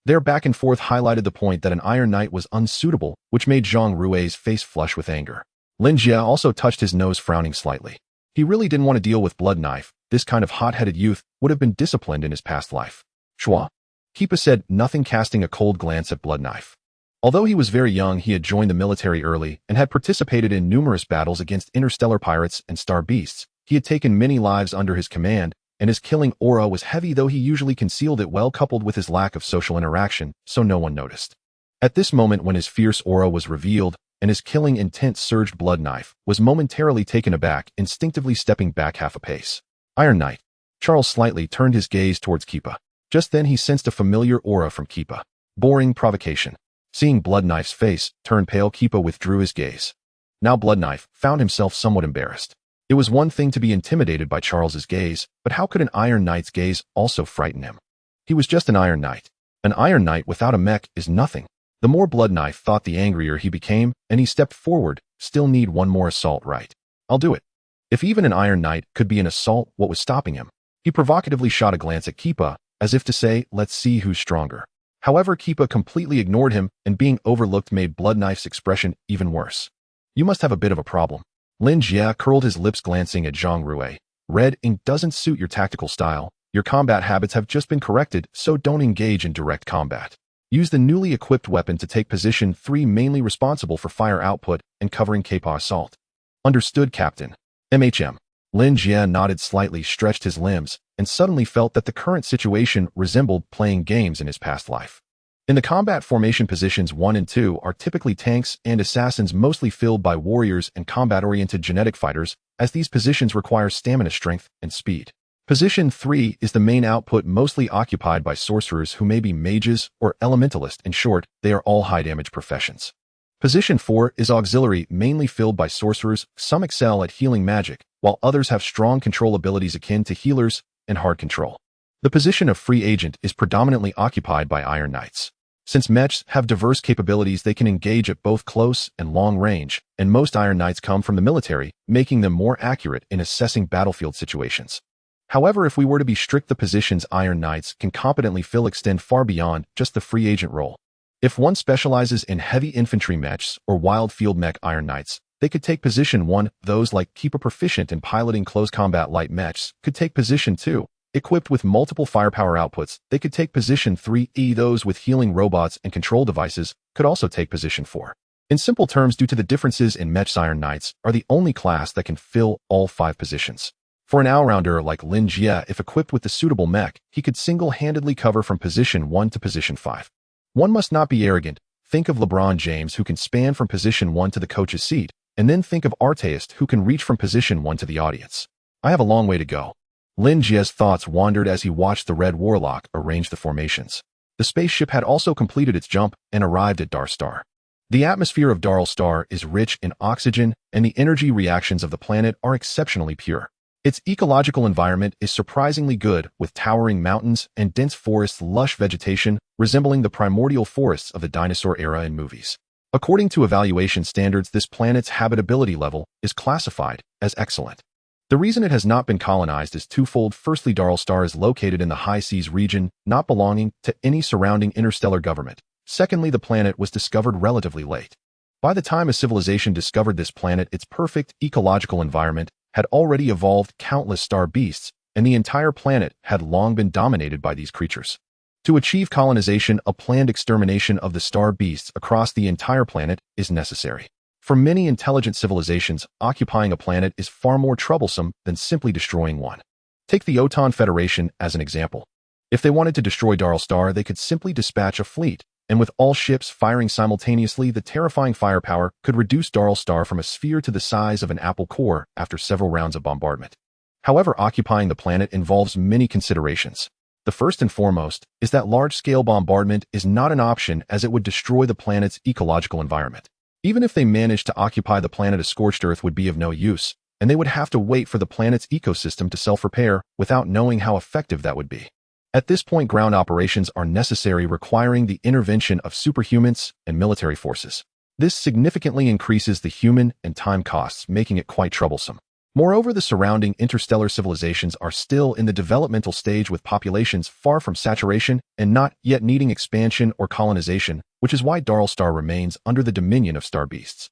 Speaker 1: Their back and forth highlighted the point that an Iron Knight was unsuitable, which made Zhang Rui's face flush with anger. Lin Jie also touched his nose, frowning slightly. He really didn't want to deal with Blood Knife. This kind of hot-headed youth would have been disciplined in his past life. Shua. Keepa said nothing, casting a cold glance at Blood Knife. Although he was very young, he had joined the military early and had participated in numerous battles against interstellar pirates and star beasts. He had taken many lives under his command, and his killing aura was heavy, though he usually concealed it well, coupled with his lack of social interaction, so no one noticed. At this moment, when his fierce aura was revealed and his killing intent surged, Blood Knife was momentarily taken aback, instinctively stepping back half a pace. Iron Knight. Charles slightly turned his gaze towards Keepa. Just then he sensed a familiar aura from Keepa. Boring provocation. Seeing Blood Knife's face turn pale, Keepa withdrew his gaze. Now Blood Knife found himself somewhat embarrassed. It was one thing to be intimidated by Charles's gaze, but how could an Iron Knight's gaze also frighten him? He was just an Iron Knight. An Iron Knight without a mech is nothing. The more Blood Knife thought, the angrier he became, and he stepped forward. Still need one more assault, right? I'll do it. If even an Iron Knight could be an assault, what was stopping him? He provocatively shot a glance at Keepa, as if to say, let's see who's stronger. However, Keepa completely ignored him, and being overlooked made Blood Knife's expression even worse. You must have a bit of a problem. Lin Jie curled his lips, glancing at Zhang Rui. Red ink doesn't suit your tactical style. Your combat habits have just been corrected, so don't engage in direct combat. Use the newly equipped weapon to take position 3, mainly responsible for fire output and covering Keepa assault. Understood, Captain. MHM. Lin Jie nodded slightly, stretched his limbs, and suddenly felt that the current situation resembled playing games in his past life. In the combat formation, positions 1 and 2 are typically tanks and assassins, mostly filled by warriors and combat-oriented genetic fighters, as these positions require stamina, strength, and speed. Position 3 is the main output, mostly occupied by sorcerers who may be mages or elementalists. In short, they are all high-damage professions. Position 4 is auxiliary, mainly filled by sorcerers. Some excel at healing magic, while others have strong control abilities akin to healers and hard control. The position of free agent is predominantly occupied by Iron Knights. Since mechs have diverse capabilities, they can engage at both close and long range, and most Iron Knights come from the military, making them more accurate in assessing battlefield situations. However, if we were to be strict, the positions Iron Knights can competently fill extend far beyond just the free agent role. If one specializes in heavy infantry mechs or wild field mech Iron Knights, they could take position 1. Those like Keepa, proficient in piloting close combat light mechs, could take position 2. Equipped with multiple firepower outputs, they could take position 3. Those with healing robots and control devices could also take position 4. In simple terms, due to the differences in mechs, Iron Knights are the only class that can fill all 5 positions. For an all-rounder like Lin Jie, if equipped with the suitable mech, he could single-handedly cover from position 1 to position 5. One must not be arrogant. Think of LeBron James, who can span from position 1 to the coach's seat, and then think of Arteist who can reach from position 1 to the audience. I have a long way to go. Lin Jie's thoughts wandered as he watched the Red Warlock arrange the formations. The spaceship had also completed its jump and arrived at Dar Star. The atmosphere of Darl Star is rich in oxygen, and the energy reactions of the planet are exceptionally pure. Its ecological environment is surprisingly good, with towering mountains and dense forests, lush vegetation resembling the primordial forests of the dinosaur era in movies. According to evaluation standards, this planet's habitability level is classified as excellent. The reason it has not been colonized is twofold. Firstly, Darl Star is located in the high seas region, not belonging to any surrounding interstellar government. Secondly, the planet was discovered relatively late. By the time a civilization discovered this planet, its perfect ecological environment had already evolved countless star beasts, and the entire planet had long been dominated by these creatures. To achieve colonization, a planned extermination of the star beasts across the entire planet is necessary. For many intelligent civilizations, occupying a planet is far more troublesome than simply destroying one. Take the Otan Federation as an example. If they wanted to destroy Darl Star, they could simply dispatch a fleet, and with all ships firing simultaneously, the terrifying firepower could reduce Darl Star from a sphere to the size of an apple core after several rounds of bombardment. However, occupying the planet involves many considerations. The first and foremost is that large-scale bombardment is not an option, as it would destroy the planet's ecological environment. Even if they managed to occupy the planet, a scorched earth would be of no use, and they would have to wait for the planet's ecosystem to self-repair without knowing how effective that would be. At this point, ground operations are necessary, requiring the intervention of superhumans and military forces. This significantly increases the human and time costs, making it quite troublesome. Moreover, the surrounding interstellar civilizations are still in the developmental stage, with populations far from saturation and not yet needing expansion or colonization, which is why Darl Star remains under the dominion of star beasts.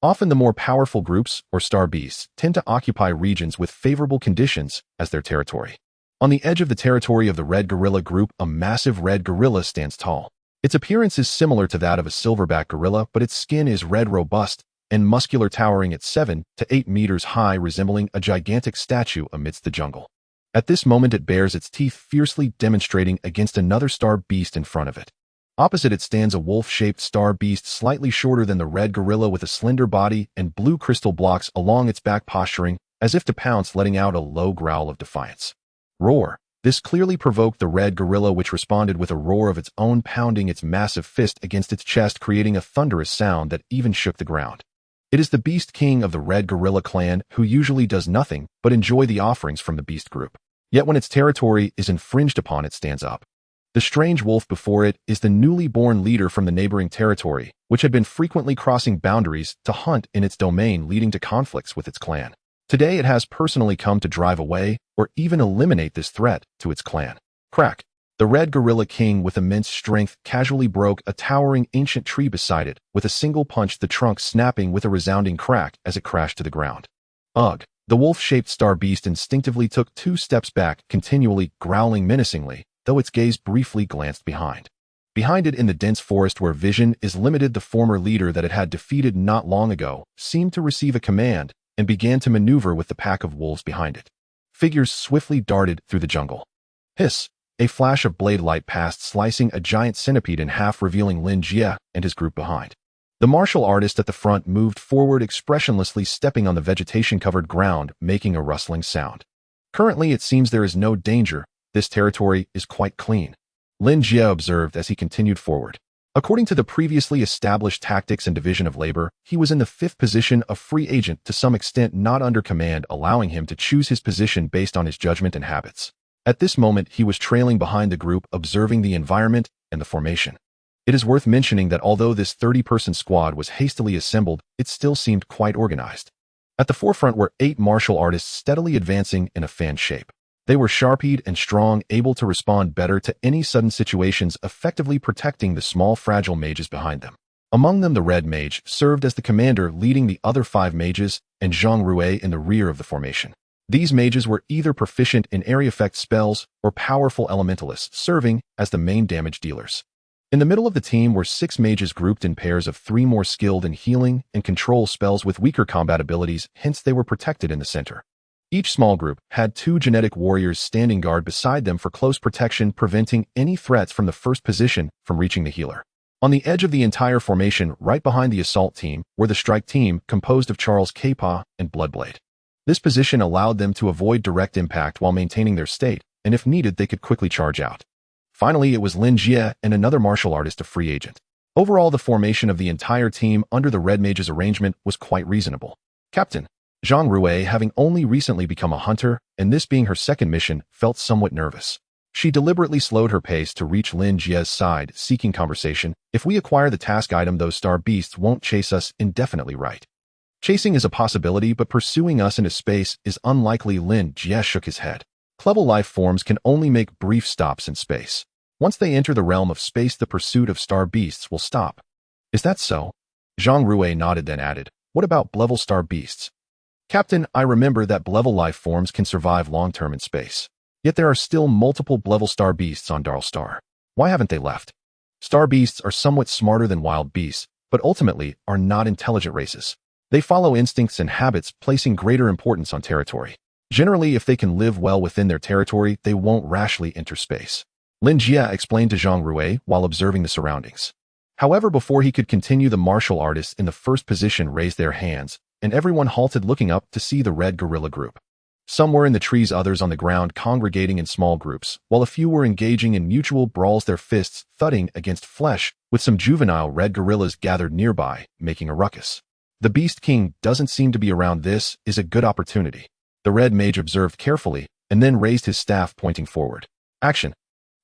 Speaker 1: Often the more powerful groups, or star beasts, tend to occupy regions with favorable conditions as their territory. On the edge of the territory of the red gorilla group, a massive red gorilla stands tall. Its appearance is similar to that of a silverback gorilla, but its skin is red, robust, and muscular, towering at 7 to 8 meters high, resembling a gigantic statue amidst the jungle. At this moment, it bares its teeth, fiercely demonstrating against another star beast in front of it. Opposite it stands a wolf-shaped star beast, slightly shorter than the red gorilla, with a slender body and blue crystal blocks along its back, posturing as if to pounce, letting out a low growl of defiance. Roar. This clearly provoked the red gorilla, which responded with a roar of its own, pounding its massive fist against its chest, creating a thunderous sound that even shook the ground. It is the Beast King of the Red Gorilla clan, who usually does nothing but enjoy the offerings from the beast group. Yet when its territory is infringed upon, it stands up. The strange wolf before it is the newly born leader from the neighboring territory, which had been frequently crossing boundaries to hunt in its domain, leading to conflicts with its clan. Today it has personally come to drive away or even eliminate this threat to its clan. Crack. The Red Gorilla King, with immense strength, casually broke a towering ancient tree beside it with a single punch, the trunk snapping with a resounding crack as it crashed to the ground. Ugh. The wolf-shaped star beast instinctively took 2 steps back, continually growling menacingly, though its gaze briefly glanced behind. Behind it, in the dense forest where vision is limited, the former leader that it had defeated not long ago seemed to receive a command and began to maneuver with the pack of wolves behind it. Figures swiftly darted through the jungle. Hiss! A flash of blade light passed, slicing a giant centipede in half, revealing Lin Jie and his group behind. The martial artist at the front moved forward, expressionlessly stepping on the vegetation-covered ground, making a rustling sound. Currently, it seems there is no danger. This territory is quite clean, Lin Jie observed as he continued forward. According to the previously established tactics and division of labor, he was in the 5th position, a free agent to some extent, not under command, allowing him to choose his position based on his judgment and habits. At this moment, he was trailing behind the group, observing the environment and the formation. It is worth mentioning that although this 30-person squad was hastily assembled, it still seemed quite organized. At the forefront were 8 martial artists steadily advancing in a fan shape. They were sharp-eyed and strong, able to respond better to any sudden situations, effectively protecting the small, fragile mages behind them. Among them, the Red Mage served as the commander, leading the other 5 mages, and Zhang Rui in the rear of the formation. These mages were either proficient in area effect spells or powerful elementalists, serving as the main damage dealers. In the middle of the team were 6 mages grouped in pairs of 3 more skilled in healing and control spells with weaker combat abilities, hence they were protected in the center. Each small group had 2 genetic warriors standing guard beside them for close protection, preventing any threats from the first position from reaching the healer. On the edge of the entire formation, right behind the assault team, were the strike team, composed of Charles K-Pa and Bloodblade. This position allowed them to avoid direct impact while maintaining their state, and if needed, they could quickly charge out. Finally, it was Lin Jie and another martial artist, a free agent. Overall, the formation of the entire team under the Red Mage's arrangement was quite reasonable. Captain Zhang Rui, having only recently become a hunter, and this being her second mission, felt somewhat nervous. She deliberately slowed her pace to reach Lin Jie's side, seeking conversation. If we acquire the task item, those star beasts won't chase us indefinitely, right? Chasing is a possibility, but pursuing us into space is unlikely. Lin Jie shook his head. Clever life forms can only make brief stops in space. Once they enter the realm of space, the pursuit of star beasts will stop. Is that so? Zhang Rui nodded, then added, what about level star beasts? Captain, I remember that level life forms can survive long-term in space. Yet there are still multiple level star beasts on Darl Star. Why haven't they left? Star beasts are somewhat smarter than wild beasts, but ultimately are not intelligent races. They follow instincts and habits, placing greater importance on territory. Generally, if they can live well within their territory, they won't rashly enter space. Lin Jie explained to Zhang Rui while observing the surroundings. However, before he could continue, the martial artists in the first position raised their hands, and everyone halted, looking up to see the red gorilla group. Some were in the trees, others on the ground, congregating in small groups, while a few were engaging in mutual brawls, their fists thudding against flesh, with some juvenile red gorillas gathered nearby, making a ruckus. The Beast King doesn't seem to be around. This is a good opportunity. The Red Mage observed carefully, and then raised his staff, pointing forward. Action!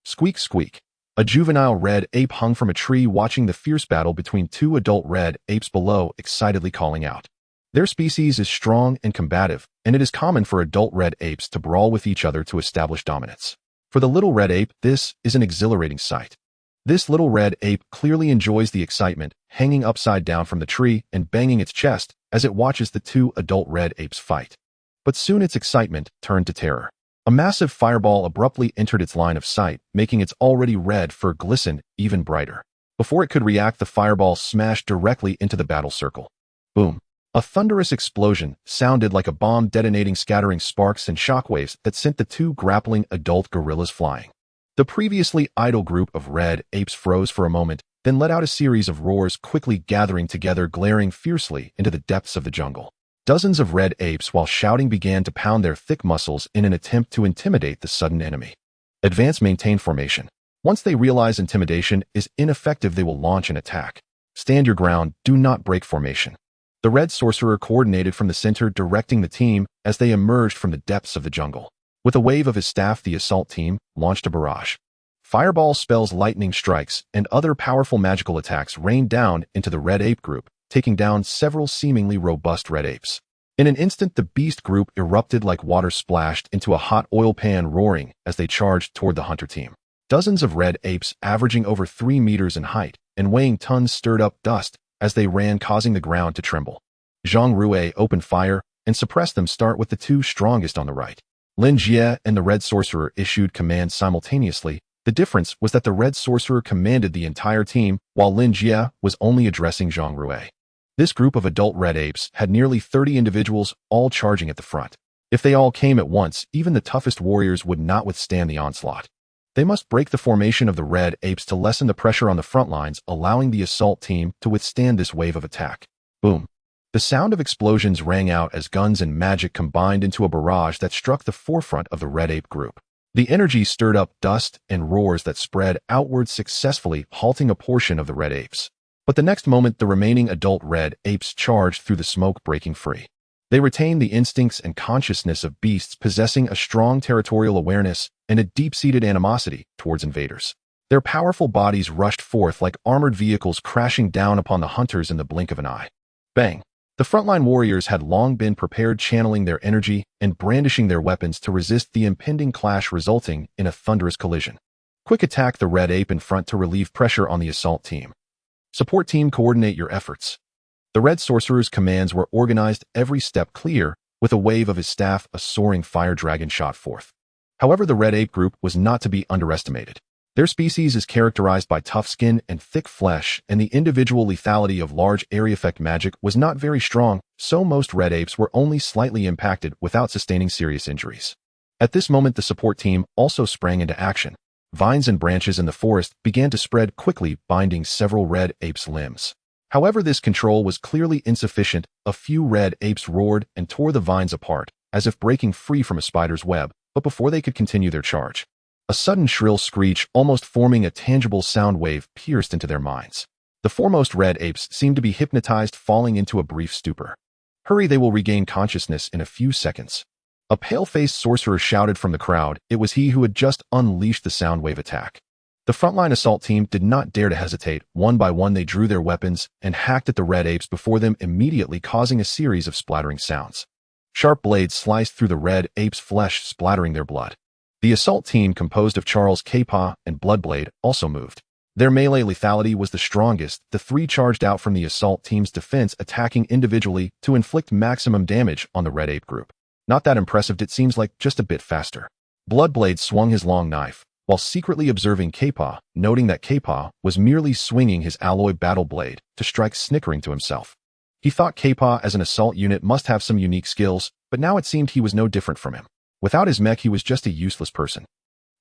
Speaker 1: Squeak, squeak. A juvenile red ape hung from a tree, watching the fierce battle between two adult red apes below, excitedly calling out. Their species is strong and combative, and it is common for adult red apes to brawl with each other to establish dominance. For the little red ape, this is an exhilarating sight. This little red ape clearly enjoys the excitement, hanging upside down from the tree and banging its chest as it watches the two adult red apes fight. But soon its excitement turned to terror. A massive fireball abruptly entered its line of sight, making its already red fur glisten even brighter. Before it could react, the fireball smashed directly into the battle circle. Boom! A thunderous explosion sounded like a bomb detonating, scattering sparks and shockwaves that sent the two grappling adult gorillas flying. The previously idle group of red apes froze for a moment, then let out a series of roars, quickly gathering together, glaring fiercely into the depths of the jungle. Dozens of red apes, while shouting, began to pound their thick muscles in an attempt to intimidate the sudden enemy. Advance, maintain formation. Once they realize intimidation is ineffective, they will launch an attack. Stand your ground, do not break formation. The red sorcerer coordinated from the center, directing the team as they emerged from the depths of the jungle. With a wave of his staff, the assault team launched a barrage. Fireball spells, lightning strikes, and other powerful magical attacks rained down into the red ape group, taking down several seemingly robust red apes. In an instant, the beast group erupted like water splashed into a hot oil pan, roaring as they charged toward the hunter team. Dozens of red apes, averaging over 3 meters in height and weighing tons, stirred up dust as they ran, causing the ground to tremble. Zhang Rui opened fire and suppressed them. Start with the two strongest on the right. Lin Jie and the red sorcerer issued commands simultaneously. The difference was that the red sorcerer commanded the entire team, while Lin Jie was only addressing Zhang Rui. This group of adult red apes had nearly 30 individuals, all charging at the front. If they all came at once, even the toughest warriors would not withstand the onslaught. They must break the formation of the red apes to lessen the pressure on the front lines, allowing the assault team to withstand this wave of attack. Boom! The sound of explosions rang out as guns and magic combined into a barrage that struck the forefront of the red ape group. The energy stirred up dust and roars that spread outward, successfully halting a portion of the red apes. But the next moment, the remaining adult red apes charged through the smoke, breaking free. They retained the instincts and consciousness of beasts, possessing a strong territorial awareness and a deep-seated animosity towards invaders. Their powerful bodies rushed forth like armored vehicles, crashing down upon the hunters in the blink of an eye. Bang! The frontline warriors had long been prepared, channeling their energy and brandishing their weapons to resist the impending clash, resulting in a thunderous collision. Quick attack the red ape in front to relieve pressure on the assault team. Support team, coordinate your efforts. The red sorcerer's commands were organized, every step clear. With a wave of his staff, a soaring fire dragon shot forth. However, the red ape group was not to be underestimated. Their species is characterized by tough skin and thick flesh, and the individual lethality of large area effect magic was not very strong, so most red apes were only slightly impacted without sustaining serious injuries. At this moment, the support team also sprang into action. vines and branches in the forest began to spread quickly, binding several red apes' limbs. However, this control was clearly insufficient. A few red apes roared and tore the vines apart, as if breaking free from a spider's web, but before they could continue their charge, a sudden shrill screech, almost forming a tangible sound wave, pierced into their minds. The foremost red apes seemed to be hypnotized, falling into a brief stupor. Hurry, they will regain consciousness in a few seconds. A pale-faced sorcerer shouted from the crowd. It was he who had just unleashed the sound wave attack. The frontline assault team did not dare to hesitate. One by one they drew their weapons and hacked at the red apes before them, immediately causing a series of splattering sounds. Sharp blades sliced through the red apes' flesh, splattering their blood. The assault team, composed of Charles Kpa and Bloodblade, also moved. Their melee lethality was the strongest. The three charged out from the assault team's defense, attacking individually to inflict maximum damage on the red ape group. Not that impressive, it seems like, just a bit faster. Bloodblade swung his long knife, while secretly observing Kpa, noting that Kpa was merely swinging his alloy battle blade to strike, snickering to himself. He thought Kpa as an assault unit must have some unique skills, but now it seemed he was no different from him. Without his mech, he was just a useless person.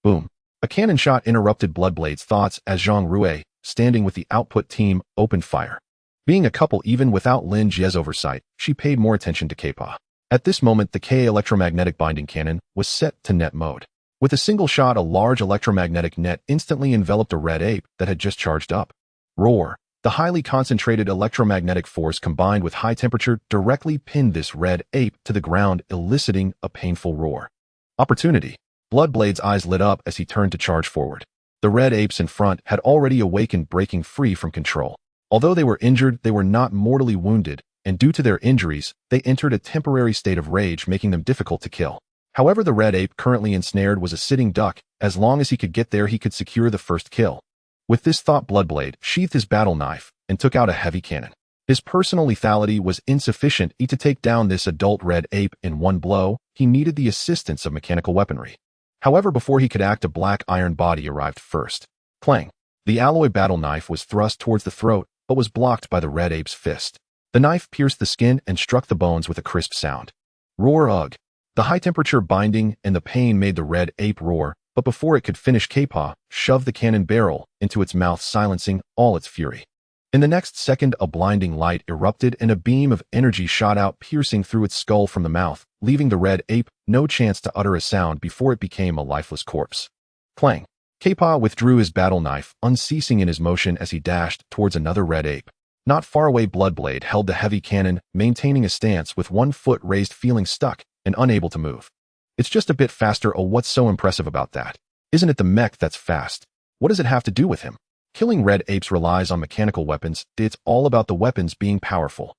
Speaker 1: Boom. A cannon shot interrupted Bloodblade's thoughts as Zhang Rui, standing with the output team, opened fire. Being a couple even without Lin Jie's oversight, she paid more attention to Kpa. At this moment, the K electromagnetic binding cannon was set to net mode. With a single shot, a large electromagnetic net instantly enveloped a red ape that had just charged up. Roar. The highly concentrated electromagnetic force combined with high temperature directly pinned this red ape to the ground, eliciting a painful roar. Opportunity. Bloodblade's eyes lit up as he turned to charge forward. The red apes in front had already awakened, breaking free from control. Although they were injured, they were not mortally wounded, and due to their injuries, they entered a temporary state of rage, making them difficult to kill. However, the red ape currently ensnared was a sitting duck. As long as he could get there, he could secure the first kill. With this thought, Bloodblade sheathed his battle knife and took out a heavy cannon. His personal lethality was insufficient to take down this adult red ape in one blow. He needed the assistance of mechanical weaponry. However, before he could act, a black iron body arrived first. Clang! The alloy battle knife was thrust towards the throat, but was blocked by the red ape's fist. The knife pierced the skin and struck the bones with a crisp sound. Roar, ugh! The high-temperature binding and the pain made the red ape roar, but before it could finish, Kpa shoved the cannon barrel into its mouth, silencing all its fury. In the next second, a blinding light erupted and a beam of energy shot out, piercing through its skull from the mouth, leaving the red ape no chance to utter a sound before it became a lifeless corpse. Clang! Kpa withdrew his battle knife, unceasing in his motion as he dashed towards another red ape. Not far away, Bloodblade held the heavy cannon, maintaining a stance with one foot raised, feeling stuck and unable to move. It's just a bit faster. Oh, what's so impressive about that? Isn't it the mech that's fast? What does it have to do with him? Killing red apes relies on mechanical weapons. It's all about the weapons being powerful.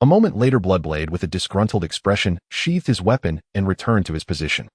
Speaker 1: A moment later, Bloodblade, with a disgruntled expression, sheathed his weapon and returned to his position.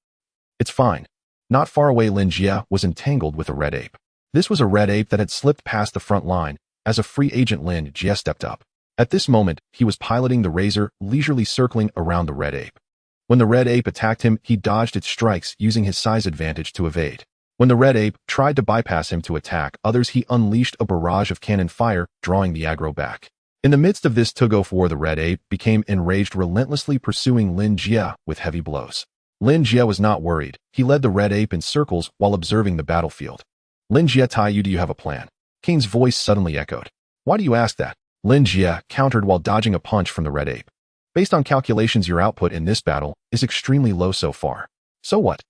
Speaker 1: It's fine. Not far away, Lin Jie was entangled with a red ape. This was a red ape that had slipped past the front line. As a free agent, Lin Jie stepped up. At this moment, he was piloting the razor, leisurely circling around the red ape. When the red ape attacked him, he dodged its strikes, using his size advantage to evade. When the red ape tried to bypass him to attack others, he unleashed a barrage of cannon fire, drawing the aggro back. In the midst of this tug-of-war, the red ape became enraged, relentlessly pursuing Lin Jie with heavy blows. Lin Jie was not worried. He led the red ape in circles while observing the battlefield. Lin Jie, Taiyu, do you have a plan? Kane's voice suddenly echoed. Why do you ask that? Lin Jie countered while dodging a punch from the red ape. Based on calculations, your output in this battle is extremely low so far. So what?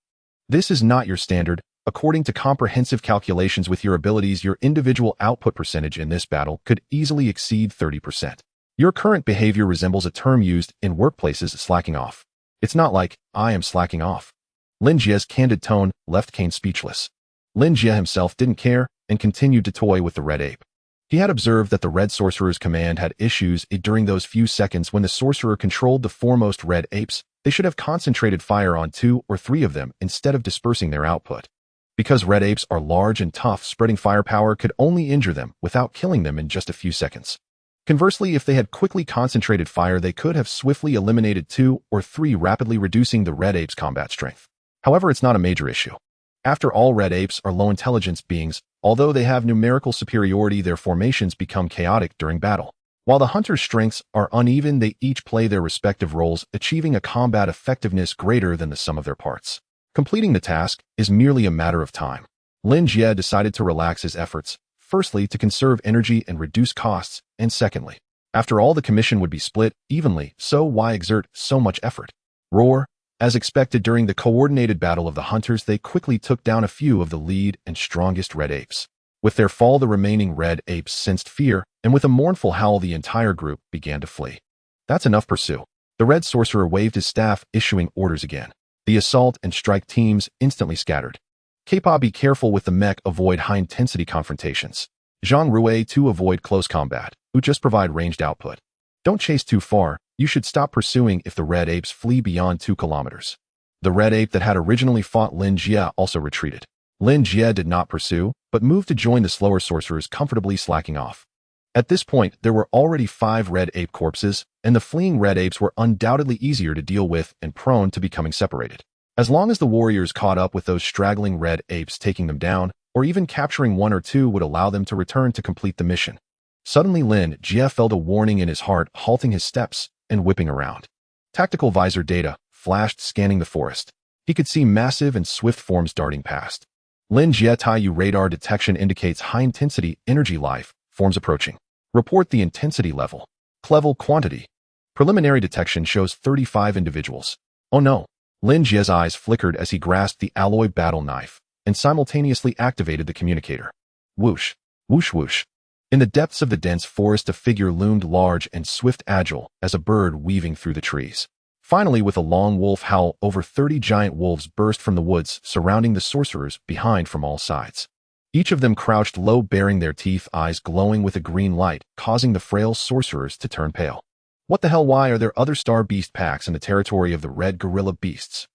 Speaker 1: This is not your standard. According to comprehensive calculations with your abilities, your individual output percentage in this battle could easily exceed 30%. Your current behavior resembles a term used in workplaces, slacking off. It's not like, I am slacking off. Lin Jie's candid tone left Kane speechless. Lin Jie himself didn't care and continued to toy with the red ape. He had observed that the red sorcerer's command had issues during those few seconds when the sorcerer controlled the foremost red apes. They should have concentrated fire on 2 or 3 of them instead of dispersing their output. Because red apes are large and tough, spreading firepower could only injure them without killing them in just a few seconds. Conversely, if they had quickly concentrated fire, they could have swiftly eliminated 2 or 3, rapidly reducing the red ape's combat strength. However, it's not a major issue. After all, red apes are low intelligence beings. Although they have numerical superiority, their formations become chaotic during battle. While the hunter's strengths are uneven, they each play their respective roles, achieving a combat effectiveness greater than the sum of their parts. Completing the task is merely a matter of time. Lin Jie decided to relax his efforts, firstly to conserve energy and reduce costs, and secondly, after all the commission would be split evenly, so why exert so much effort? Roar! As expected during the coordinated battle of the hunters, they quickly took down a few of the lead and strongest red apes. With their fall, the remaining red apes sensed fear, and with a mournful howl the entire group began to flee. That's enough, pursue. The red sorcerer waved his staff, issuing orders again. The assault and strike teams instantly scattered. K-pop, be careful with the mech, avoid high-intensity confrontations. Zhang Rui, to avoid close combat, who just provide ranged output. Don't chase too far, you should stop pursuing if the red apes flee beyond 2 kilometers. The red ape that had originally fought Lin Jie also retreated. Lin Jie did not pursue, but moved to join the slower sorcerers, comfortably slacking off. At this point, there were already 5 red ape corpses, and the fleeing red apes were undoubtedly easier to deal with and prone to becoming separated. As long as the warriors caught up with those straggling red apes, taking them down, or even capturing 1 or 2 would allow them to return to complete the mission. Suddenly Lin Jie felt a warning in his heart, halting his steps and whipping around. Tactical visor data flashed, scanning the forest. He could see massive and swift forms darting past. Lin Jie, Taiyu radar detection indicates high-intensity energy life forms approaching. Report the intensity level. Level quantity. Preliminary detection shows 35 individuals. Oh no. Lin Jie's eyes flickered as he grasped the alloy battle knife and simultaneously activated the communicator. Whoosh, whoosh, whoosh. In the depths of the dense forest, a figure loomed, large and swift, agile as a bird weaving through the trees. Finally, with a long wolf howl, over 30 giant wolves burst from the woods, surrounding the sorcerers behind from all sides. Each of them crouched low, baring their teeth, eyes glowing with a green light, causing the frail sorcerers to turn pale. What the hell? Why are there other star beast packs in the territory of the red gorilla beasts?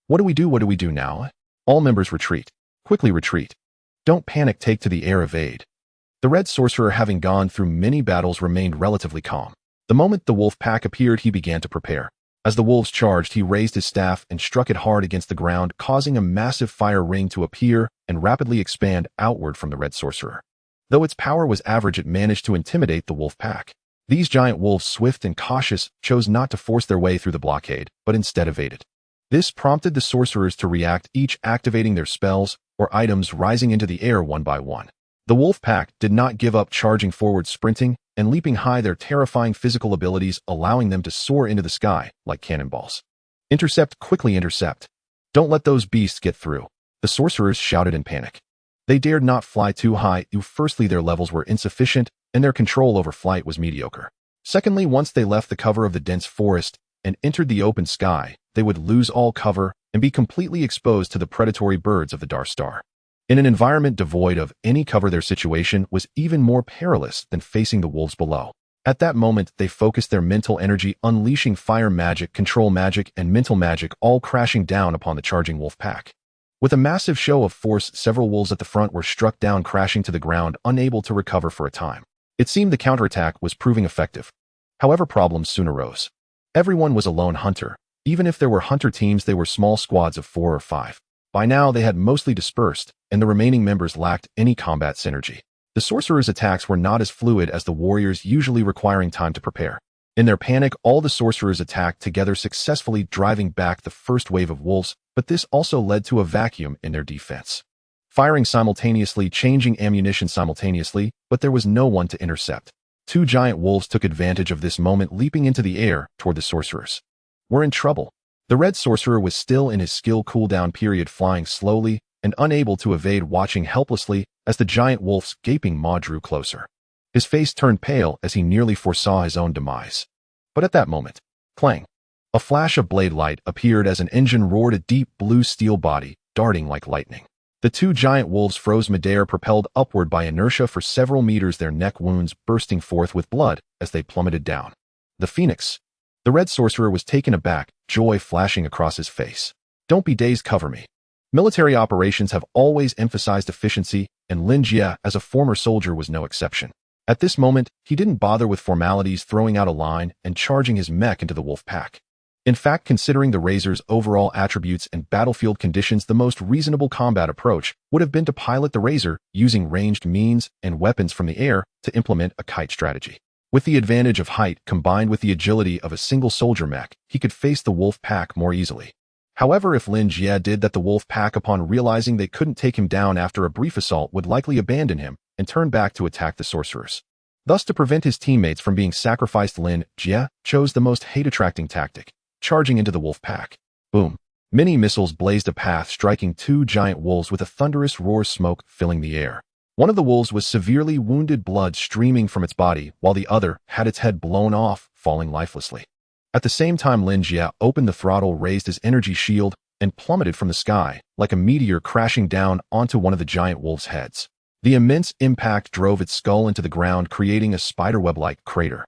Speaker 1: What do we do? What do we do now? All members retreat. Quickly retreat. Don't panic, take to the air, evade. The red sorcerer, having gone through many battles, remained relatively calm. The moment the wolf pack appeared, he began to prepare. As the wolves charged, he raised his staff and struck it hard against the ground, causing a massive fire ring to appear and rapidly expand outward from the red sorcerer. Though its power was average, it managed to intimidate the wolf pack. These giant wolves, swift and cautious, chose not to force their way through the blockade, but instead evaded. This prompted the sorcerers to react, each activating their spells or items, rising into the air one by one. The wolf pack did not give up, charging forward, sprinting and leaping high, their terrifying physical abilities allowing them to soar into the sky like cannonballs. Intercept, quickly intercept. Don't let those beasts get through. The sorcerers shouted in panic. They dared not fly too high. Firstly, their levels were insufficient and their control over flight was mediocre. Secondly, once they left the cover of the dense forest and entered the open sky, they would lose all cover and be completely exposed to the predatory birds of the Dark Star. In an environment devoid of any cover, their situation was even more perilous than facing the wolves below. At that moment, they focused their mental energy, unleashing fire magic, control magic, and mental magic, all crashing down upon the charging wolf pack. With a massive show of force, several wolves at the front were struck down, crashing to the ground, unable to recover for a time. It seemed the counterattack was proving effective. However, problems soon arose. Everyone was a lone hunter. Even if there were hunter teams, they were small squads of 4 or 5. By now, they had mostly dispersed, and the remaining members lacked any combat synergy. The sorcerers' attacks were not as fluid as the warriors, usually requiring time to prepare. In their panic, all the sorcerers attacked together, successfully driving back the first wave of wolves, but this also led to a vacuum in their defense. Firing simultaneously, changing ammunition simultaneously, but there was no one to intercept. 2 giant wolves took advantage of this moment, leaping into the air toward the sorcerers. We're in trouble. The red sorcerer was still in his skill cooldown period, flying slowly and unable to evade, watching helplessly as the giant wolf's gaping maw drew closer. His face turned pale as he nearly foresaw his own demise. But at that moment, clang! A flash of blade light appeared as an engine roared, a deep blue steel body darting like lightning. The 2 giant wolves froze midair, propelled upward by inertia for several meters, their neck wounds bursting forth with blood as they plummeted down. The Phoenix. The red sorcerer was taken aback, joy flashing across his face. Don't be dazed, cover me. Military operations have always emphasized efficiency, and Lin Jie, as a former soldier, was no exception. At this moment, he didn't bother with formalities, throwing out a line and charging his mech into the wolf pack. In fact, considering the Razor's overall attributes and battlefield conditions, the most reasonable combat approach would have been to pilot the Razor using ranged means and weapons from the air to implement a kite strategy. With the advantage of height combined with the agility of a single soldier mech, he could face the wolf pack more easily. However, if Lin Jie did that, the wolf pack, upon realizing they couldn't take him down after a brief assault, would likely abandon him and turn back to attack the sorcerers. Thus, to prevent his teammates from being sacrificed, Lin Jie chose the most hate-attracting tactic, charging into the wolf pack. Boom. Many missiles blazed a path, striking two giant wolves with a thunderous roar, smoke filling the air. One of the wolves was severely wounded, blood streaming from its body, while the other had its head blown off, falling lifelessly. At the same time, Lin Jie opened the throttle, raised his energy shield, and plummeted from the sky, like a meteor, crashing down onto one of the giant wolves' heads. The immense impact drove its skull into the ground, creating a spiderweb-like crater.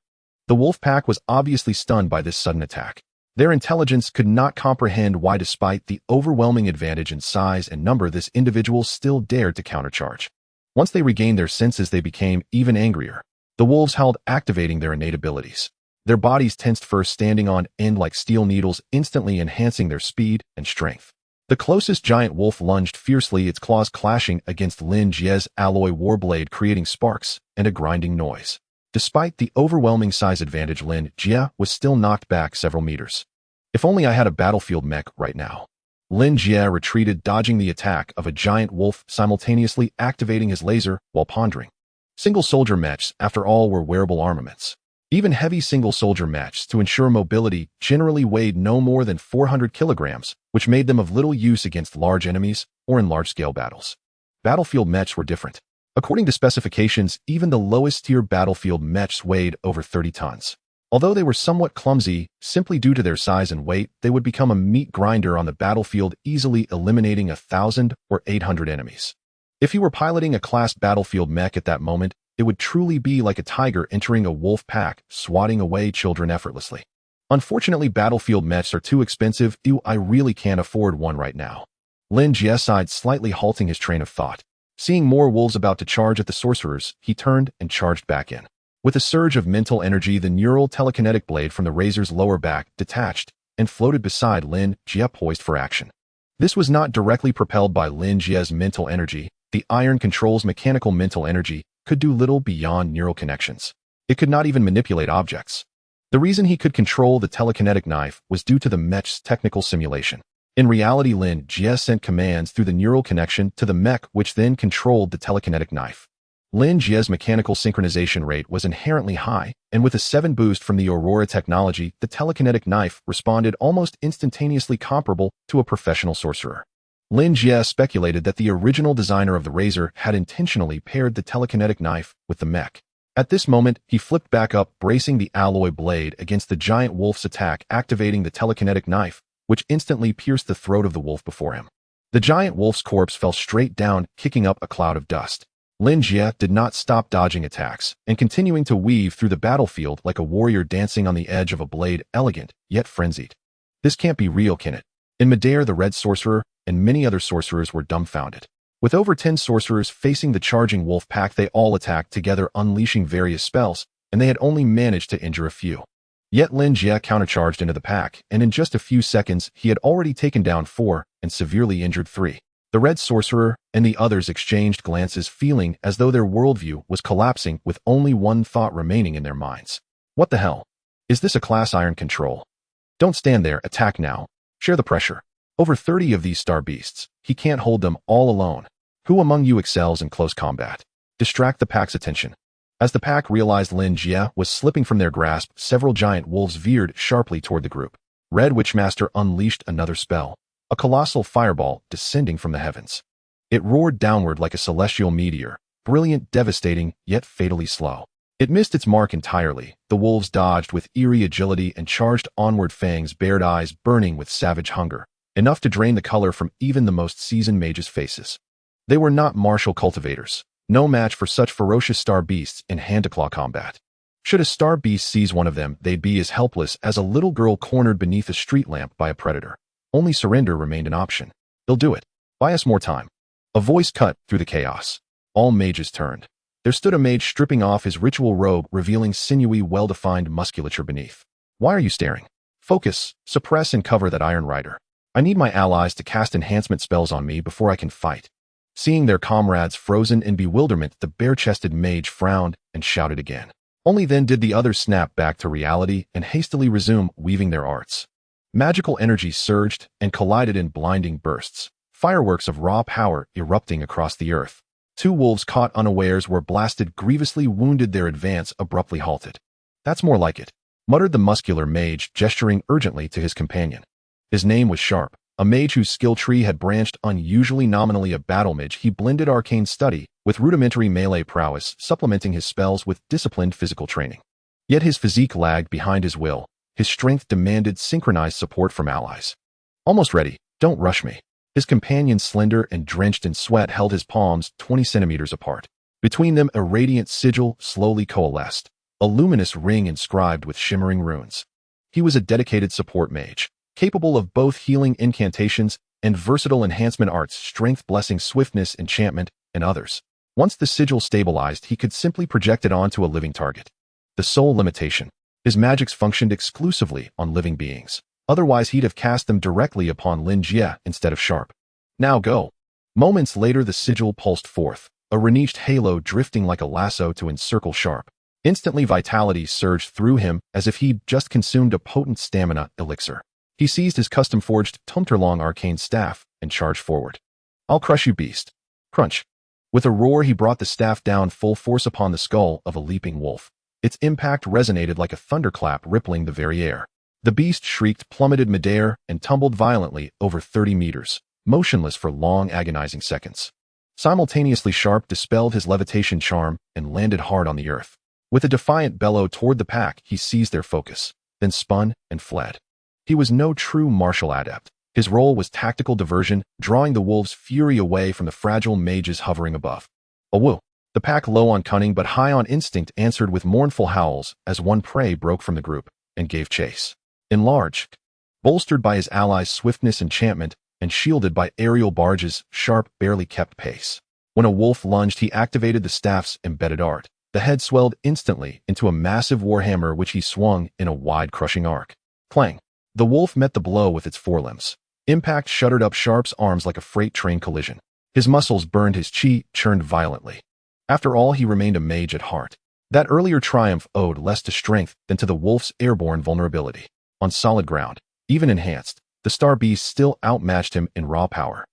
Speaker 1: The wolf pack was obviously stunned by this sudden attack. Their intelligence could not comprehend why, despite the overwhelming advantage in size and number, this individual still dared to countercharge. Once they regained their senses, they became even angrier. The wolves howled, activating their innate abilities. Their bodies tensed, first standing on end like steel needles, instantly enhancing their speed and strength. The closest giant wolf lunged fiercely, its claws clashing against Lin Jie's alloy warblade, creating sparks and a grinding noise. Despite the overwhelming size advantage, Lin Jie was still knocked back several meters. If only I had a battlefield mech right now. Lin Jie retreated, dodging the attack of a giant wolf, simultaneously activating his laser while pondering. Single-soldier mechs, after all, were wearable armaments. Even heavy single-soldier mechs, to ensure mobility, generally weighed no more than 400 kilograms, which made them of little use against large enemies or in large-scale battles. Battlefield mechs were different. According to specifications, even the lowest-tier battlefield mechs weighed over 30 tons. Although they were somewhat clumsy, simply due to their size and weight, they would become a meat grinder on the battlefield, easily eliminating 1,000 or 800 enemies. If you were piloting a class battlefield mech at that moment, it would truly be like a tiger entering a wolf pack, swatting away children effortlessly. Unfortunately, battlefield mechs are too expensive. I really can't afford one right now. Lin Jie sighed, slightly halting his train of thought. Seeing more wolves about to charge at the sorcerers, he turned and charged back in. With a surge of mental energy, the neural telekinetic blade from the razor's lower back detached and floated beside Lin Jie, poised for action. This was not directly propelled by Lin Jie's mental energy. The iron control's mechanical mental energy could do little beyond neural connections. It could not even manipulate objects. The reason he could control the telekinetic knife was due to the mech's technical simulation. In reality, Lin Jie sent commands through the neural connection to the mech, which then controlled the telekinetic knife. Lin Jie's mechanical synchronization rate was inherently high, and with a 7 boost from the Aurora technology, the telekinetic knife responded almost instantaneously, comparable to a professional sorcerer. Lin Jie speculated that the original designer of the razor had intentionally paired the telekinetic knife with the mech. At this moment, he flipped back up, bracing the alloy blade against the giant wolf's attack, activating the telekinetic knife, which instantly pierced the throat of the wolf before him. The giant wolf's corpse fell straight down, kicking up a cloud of dust. Lin Jie did not stop dodging attacks and continuing to weave through the battlefield like a warrior dancing on the edge of a blade, elegant yet frenzied. This can't be real, can it? In midair, the red sorcerer and many other sorcerers were dumbfounded. With over 10 sorcerers facing the charging wolf pack, they all attacked together, unleashing various spells, and they had only managed to injure a few. Yet Lin Jie countercharged into the pack, and in just a few seconds, he had already taken down 4 and severely injured 3. The red sorcerer and the others exchanged glances, feeling as though their worldview was collapsing, with only one thought remaining in their minds. What the hell? Is this a class iron control? Don't stand there, attack now. Share the pressure. Over 30 of these star beasts. He can't hold them all alone. Who among you excels in close combat? Distract the pack's attention. As the pack realized Lin Jie was slipping from their grasp, several giant wolves veered sharply toward the group. Red Witchmaster unleashed another spell. A colossal fireball descending from the heavens. It roared downward like a celestial meteor, brilliant, devastating, yet fatally slow. It missed its mark entirely. The wolves dodged with eerie agility and charged onward, fangs bared, eyes burning with savage hunger, enough to drain the color from even the most seasoned mages' faces. They were not martial cultivators, no match for such ferocious star beasts in hand-to-claw combat. Should a star beast seize one of them, they'd be as helpless as a little girl cornered beneath a street lamp by a predator. Only surrender remained an option. They'll do it. Buy us more time. A voice cut through the chaos. All mages turned. There stood a mage stripping off his ritual robe, revealing sinewy, well-defined musculature beneath. Why are you staring? Focus, suppress, and cover that Iron Rider. I need my allies to cast enhancement spells on me before I can fight. Seeing their comrades frozen in bewilderment, the bare-chested mage frowned and shouted again. Only then did the others snap back to reality and hastily resume weaving their arts. Magical energy surged and collided in blinding bursts, fireworks of raw power erupting across the earth. Two wolves caught unawares were blasted, grievously wounded, their advance abruptly halted. "That's more like it," muttered the muscular mage, gesturing urgently to his companion. His name was Sharp, a mage whose skill tree had branched unusually. Nominally a battle mage, he blended arcane study with rudimentary melee prowess, supplementing his spells with disciplined physical training. Yet his physique lagged behind his will. His strength demanded synchronized support from allies. "Almost ready. Don't rush me." His companion, slender and drenched in sweat, held his palms 20 centimeters apart. Between them, a radiant sigil slowly coalesced, a luminous ring inscribed with shimmering runes. He was a dedicated support mage, capable of both healing incantations and versatile enhancement arts, strength, blessing, swiftness, enchantment, and others. Once the sigil stabilized, he could simply project it onto a living target. The sole limitation: his magics functioned exclusively on living beings. Otherwise, he'd have cast them directly upon Lin Jie instead of Sharp. "Now go." Moments later, the sigil pulsed forth, a reneged halo drifting like a lasso to encircle Sharp. Instantly, vitality surged through him as if he'd just consumed a potent stamina elixir. He seized his custom-forged Tumterlong arcane staff and charged forward. "I'll crush you, beast." Crunch. With a roar, he brought the staff down full force upon the skull of a leaping wolf. Its impact resonated like a thunderclap, rippling the very air. The beast shrieked, plummeted midair, and tumbled violently over 30 meters, motionless for long, agonizing seconds. Simultaneously, Sharp dispelled his levitation charm and landed hard on the earth. With a defiant bellow toward the pack, he seized their focus, then spun and fled. He was no true martial adept. His role was tactical diversion, drawing the wolves' fury away from the fragile mages hovering above. "Awoo!" The pack, low on cunning but high on instinct, answered with mournful howls as one prey broke from the group and gave chase. Enlarged, bolstered by his allies' swiftness, enchantment, and shielded by aerial barges, Sharp barely kept pace. When a wolf lunged, he activated the staff's embedded art. The head swelled instantly into a massive warhammer, which he swung in a wide, crushing arc. Clang! The wolf met the blow with its forelimbs. Impact shuddered up Sharp's arms like a freight train collision. His muscles burned, his chi churned violently. After all, he remained a mage at heart. That earlier triumph owed less to strength than to the wolf's airborne vulnerability. On solid ground, even enhanced, the star beast still outmatched him in raw power.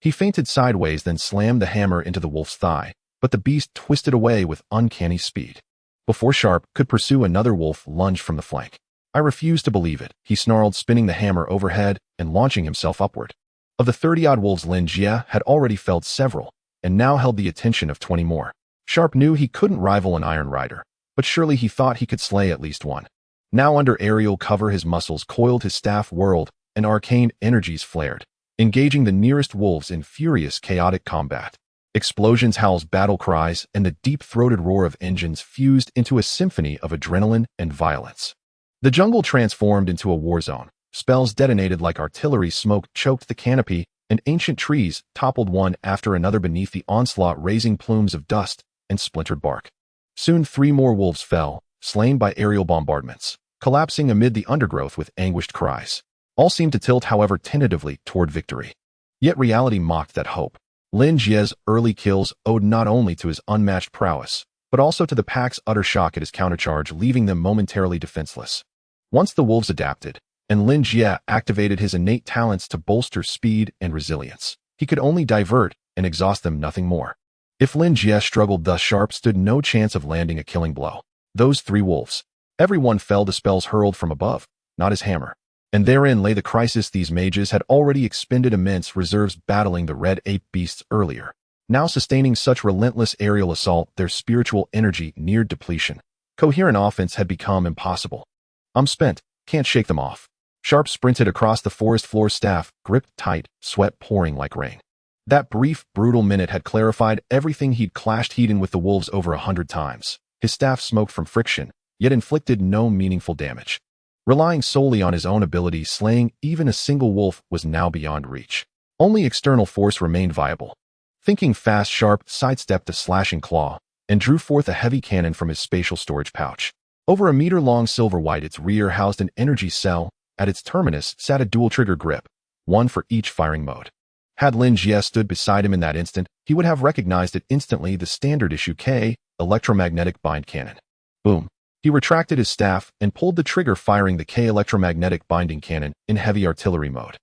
Speaker 1: He feinted sideways, then slammed the hammer into the wolf's thigh, but the beast twisted away with uncanny speed. Before Sharp could pursue, another wolf lunged from the flank. "I refuse to believe it," he snarled, spinning the hammer overhead and launching himself upward. Of the 30-odd wolves, Lin Jie had already felled several, and now held the attention of 20 more. Sharp knew he couldn't rival an Iron Rider, but surely he thought he could slay at least one. Now, under aerial cover, his muscles coiled, his staff whirled, and arcane energies flared, engaging the nearest wolves in furious, chaotic combat. Explosions, howls, battle cries, and the deep-throated roar of engines fused into a symphony of adrenaline and violence. The jungle transformed into a war zone. Spells detonated like artillery, smoke choked the canopy, and ancient trees toppled one after another beneath the onslaught, raising plumes of dust and splintered bark. Soon 3 more wolves fell, slain by aerial bombardments, collapsing amid the undergrowth with anguished cries. All seemed to tilt, however, tentatively toward victory. Yet reality mocked that hope. Lin Jie's early kills owed not only to his unmatched prowess, but also to the pack's utter shock at his countercharge, leaving them momentarily defenseless. Once the wolves adapted, and Lin Jie activated his innate talents to bolster speed and resilience, he could only divert and exhaust them, nothing more. If Lin Jie struggled thus, Sharp stood no chance of landing a killing blow. Those 3 wolves, every one fell to spells hurled from above, not his hammer. And therein lay the crisis. These mages had already expended immense reserves battling the red ape beasts earlier. Now, sustaining such relentless aerial assault, their spiritual energy neared depletion. Coherent offense had become impossible. "I'm spent. Can't shake them off." Sharp sprinted across the forest floor, staff gripped tight, sweat pouring like rain. That brief, brutal minute had clarified everything. He'd clashed heating with the wolves over 100 times. His staff smoked from friction, yet inflicted no meaningful damage. Relying solely on his own ability, slaying even a single wolf was now beyond reach. Only external force remained viable. Thinking fast, Sharp sidestepped a slashing claw and drew forth a heavy cannon from his spatial storage pouch. Over 1 meter long, silver white, its rear housed an energy cell. At its terminus sat a dual-trigger grip, one for each firing mode. Had Lin Jie stood beside him in that instant, he would have recognized it instantly: the standard issue K electromagnetic bind cannon. Boom! He retracted his staff and pulled the trigger, firing the K electromagnetic binding cannon in heavy artillery mode.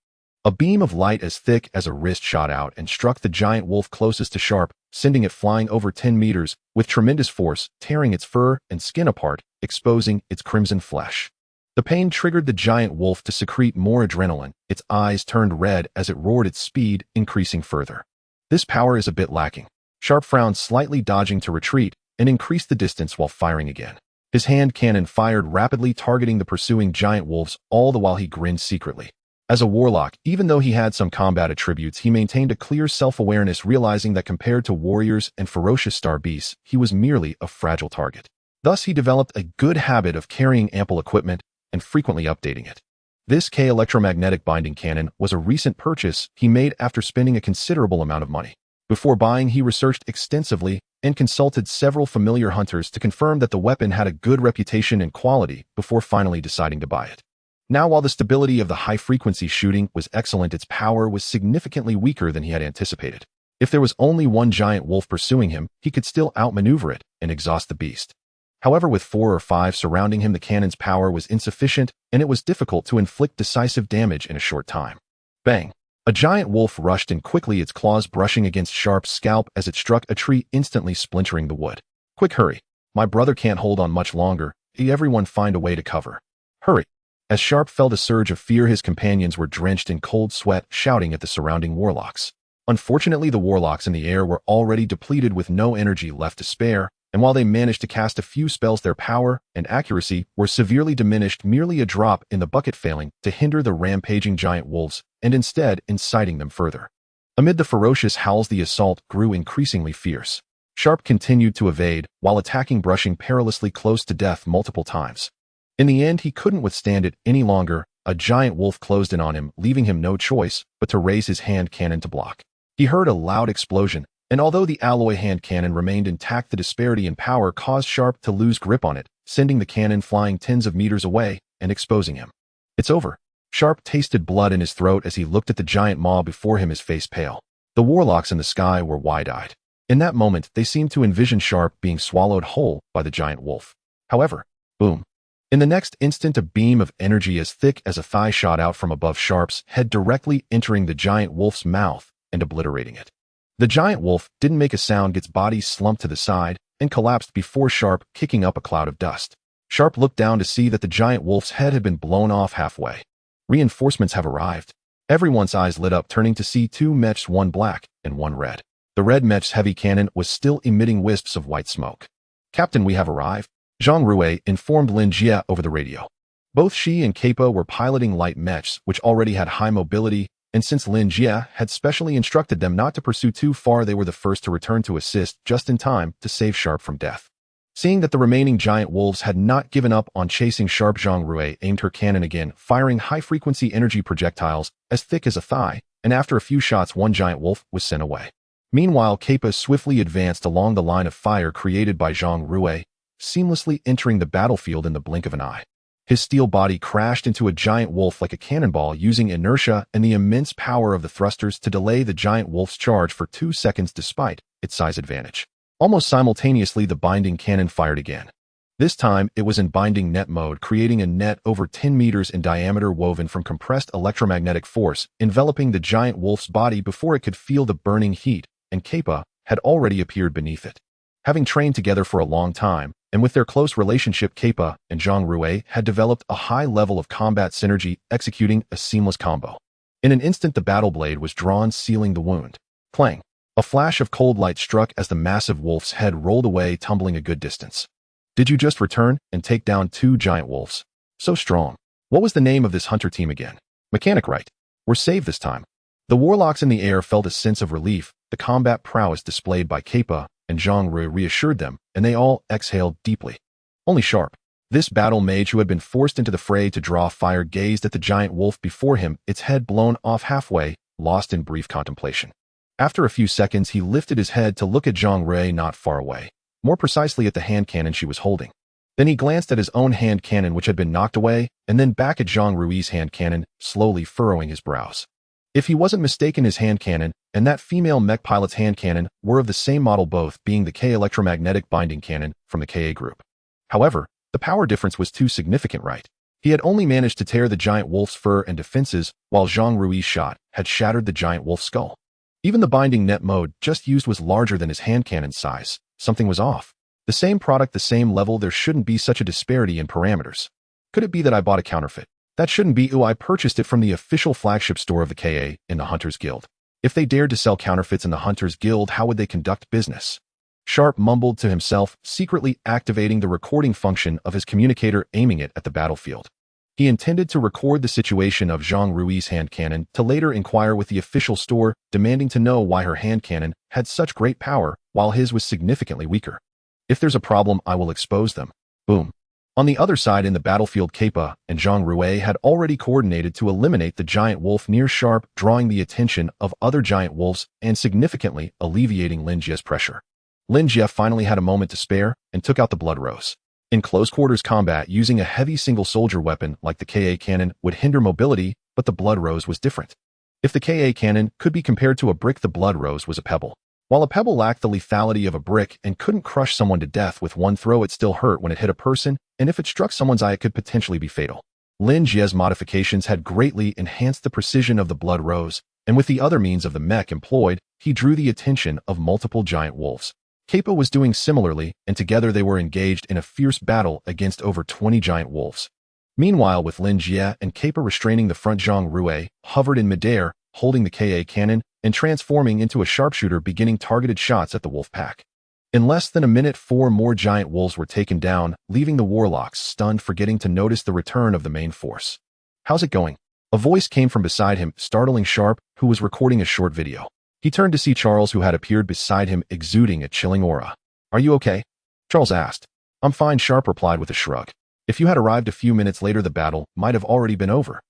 Speaker 1: A beam of light as thick as a wrist shot out and struck the giant wolf closest to Sharp, sending it flying over 10 meters with tremendous force, tearing its fur and skin apart, exposing its crimson flesh. The pain triggered the giant wolf to secrete more adrenaline. Its eyes turned red as it roared, its speed increasing further. This power is a bit lacking. Sharp frowned, slightly dodging to retreat, and increased the distance while firing again. His hand cannon fired rapidly, targeting the pursuing giant wolves, all the while he grinned secretly. As a warlock, even though he had some combat attributes, he maintained a clear self-awareness, realizing that compared to warriors and ferocious star beasts, he was merely a fragile target. Thus, he developed a good habit of carrying ample equipment and frequently updating it. This K electromagnetic binding cannon was a recent purchase he made after spending a considerable amount of money. Before buying, he researched extensively and consulted several familiar hunters to confirm that the weapon had a good reputation and quality before finally deciding to buy it. Now, while the stability of the high-frequency shooting was excellent, its power was significantly weaker than he had anticipated. If there was only one giant wolf pursuing him, he could still outmaneuver it and exhaust the beast. However, with 4 or 5 surrounding him, the cannon's power was insufficient, and it was difficult to inflict decisive damage in a short time. Bang! A giant wolf rushed in quickly, its claws brushing against Sharp's scalp as it struck a tree, instantly splintering the wood. Quick, hurry! My brother can't hold on much longer. Everyone find a way to cover. Hurry! As Sharp felt a surge of fear, his companions were drenched in cold sweat, shouting at the surrounding warlocks. Unfortunately, the warlocks in the air were already depleted with no energy left to spare, and while they managed to cast a few spells, their power and accuracy were severely diminished, merely a drop in the bucket failing to hinder the rampaging giant wolves and instead inciting them further. Amid the ferocious howls, the assault grew increasingly fierce. Sharp continued to evade while attacking, brushing perilously close to death multiple times. In the end, he couldn't withstand it any longer. A giant wolf closed in on him, leaving him no choice but to raise his hand cannon to block. He heard a loud explosion, and although the alloy hand cannon remained intact, the disparity in power caused Sharp to lose grip on it, sending the cannon flying tens of meters away and exposing him. It's over. Sharp tasted blood in his throat as he looked at the giant maw before him, his face pale. The warlocks in the sky were wide-eyed. In that moment, they seemed to envision Sharp being swallowed whole by the giant wolf. However, boom. In the next instant, a beam of energy as thick as a thigh shot out from above Sharp's head, directly entering the giant wolf's mouth and obliterating it. The giant wolf didn't make a sound, its body slumped to the side and collapsed before Sharp, kicking up a cloud of dust. Sharp looked down to see that the giant wolf's head had been blown off halfway. Reinforcements have arrived. Everyone's eyes lit up, turning to see 2 mechs, one black and one red. The red mech's heavy cannon was still emitting wisps of white smoke. "Captain, we have arrived," Zhang Rui informed Lin Jie over the radio. Both she and Kappa were piloting light mechs, which already had high mobility, and since Lin Jie had specially instructed them not to pursue too far, they were the first to return to assist just in time to save Sharp from death. Seeing that the remaining giant wolves had not given up on chasing Sharp, Zhang Rui aimed her cannon again, firing high-frequency energy projectiles as thick as a thigh, and after a few shots, one giant wolf was sent away. Meanwhile, Kappa swiftly advanced along the line of fire created by Zhang Rui, seamlessly entering the battlefield in the blink of an eye. His steel body crashed into a giant wolf like a cannonball, using inertia and the immense power of the thrusters to delay the giant wolf's charge for 2 seconds despite its size advantage. Almost simultaneously, the binding cannon fired again. This time, it was in binding net mode, creating a net over 10 meters in diameter woven from compressed electromagnetic force, enveloping the giant wolf's body before it could feel the burning heat, and Kappa had already appeared beneath it. Having trained together for a long time, and with their close relationship, Kappa and Zhang Rui had developed a high level of combat synergy, executing a seamless combo. In an instant, the battle blade was drawn, sealing the wound. Clang! A flash of cold light struck as the massive wolf's head rolled away, tumbling a good distance. "Did you just return and take down 2 giant wolves? So strong. What was the name of this hunter team again?" "Mechanic, right? We're saved this time." The warlocks in the air felt a sense of relief. The combat prowess displayed by Kappa and Zhang Rui reassured them, and they all exhaled deeply. Only Sharp, this battle mage who had been forced into the fray to draw fire, gazed at the giant wolf before him, its head blown off halfway, lost in brief contemplation. After a few seconds, he lifted his head to look at Zhang Rui not far away, more precisely at the hand cannon she was holding. Then he glanced at his own hand cannon, which had been knocked away, and then back at Zhang Rui's hand cannon, slowly furrowing his brows. If he wasn't mistaken, his hand cannon and that female mech pilot's hand cannon were of the same model, both being the K electromagnetic binding cannon from the KA group. However, The power difference was too significant, right? He had only managed to tear the giant wolf's fur and defenses, while Zhang Rui's shot had shattered the giant wolf's skull. Even the binding net mode just used was larger than his hand cannon size. Something was off. The same product, the same level, there shouldn't be such a disparity in parameters. Could it be that I bought a counterfeit? That shouldn't be. I purchased it from the official flagship store of the KA in the Hunters Guild. If they dared to sell counterfeits in the Hunters Guild, how would they conduct business? Sharp mumbled to himself, secretly activating the recording function of his communicator, aiming it at the battlefield. He intended to record the situation of Zhang Rui's hand cannon to later inquire with the official store, demanding to know why her hand cannon had such great power while his was significantly weaker. If there's a problem, I will expose them. Boom. On the other side in the battlefield, Kappa and Zhang Rui had already coordinated to eliminate the giant wolf near Sharp, drawing the attention of other giant wolves and significantly alleviating Lin Jie's pressure. Lin Jie finally had a moment to spare and took out the blood rose. In close quarters combat, using a heavy single soldier weapon like the KA cannon would hinder mobility, but the blood rose was different. If the KA cannon could be compared to a brick, the blood rose was a pebble. While a pebble lacked the lethality of a brick and couldn't crush someone to death with one throw, it still hurt when it hit a person, and if it struck someone's eye, it could potentially be fatal. Lin Jie's modifications had greatly enhanced the precision of the blood rose, and with the other means of the mech employed, he drew the attention of multiple giant wolves. Kappa was doing similarly, and together they were engaged in a fierce battle against over 20 giant wolves. Meanwhile, with Lin Jie and Kappa restraining the front, Zhang Rui hovered in midair, holding the KA cannon and transforming into a sharpshooter, beginning targeted shots at the wolf pack. In less than a minute, 4 more giant wolves were taken down, leaving the warlocks stunned, forgetting to notice the return of the main force. "How's it going?" A voice came from beside him, startling Sharp, who was recording a short video. He turned to see Charles, who had appeared beside him, exuding a chilling aura. "Are you okay?" Charles asked. "I'm fine," Sharp replied with a shrug. "If you had arrived a few minutes later, the battle might have already been over."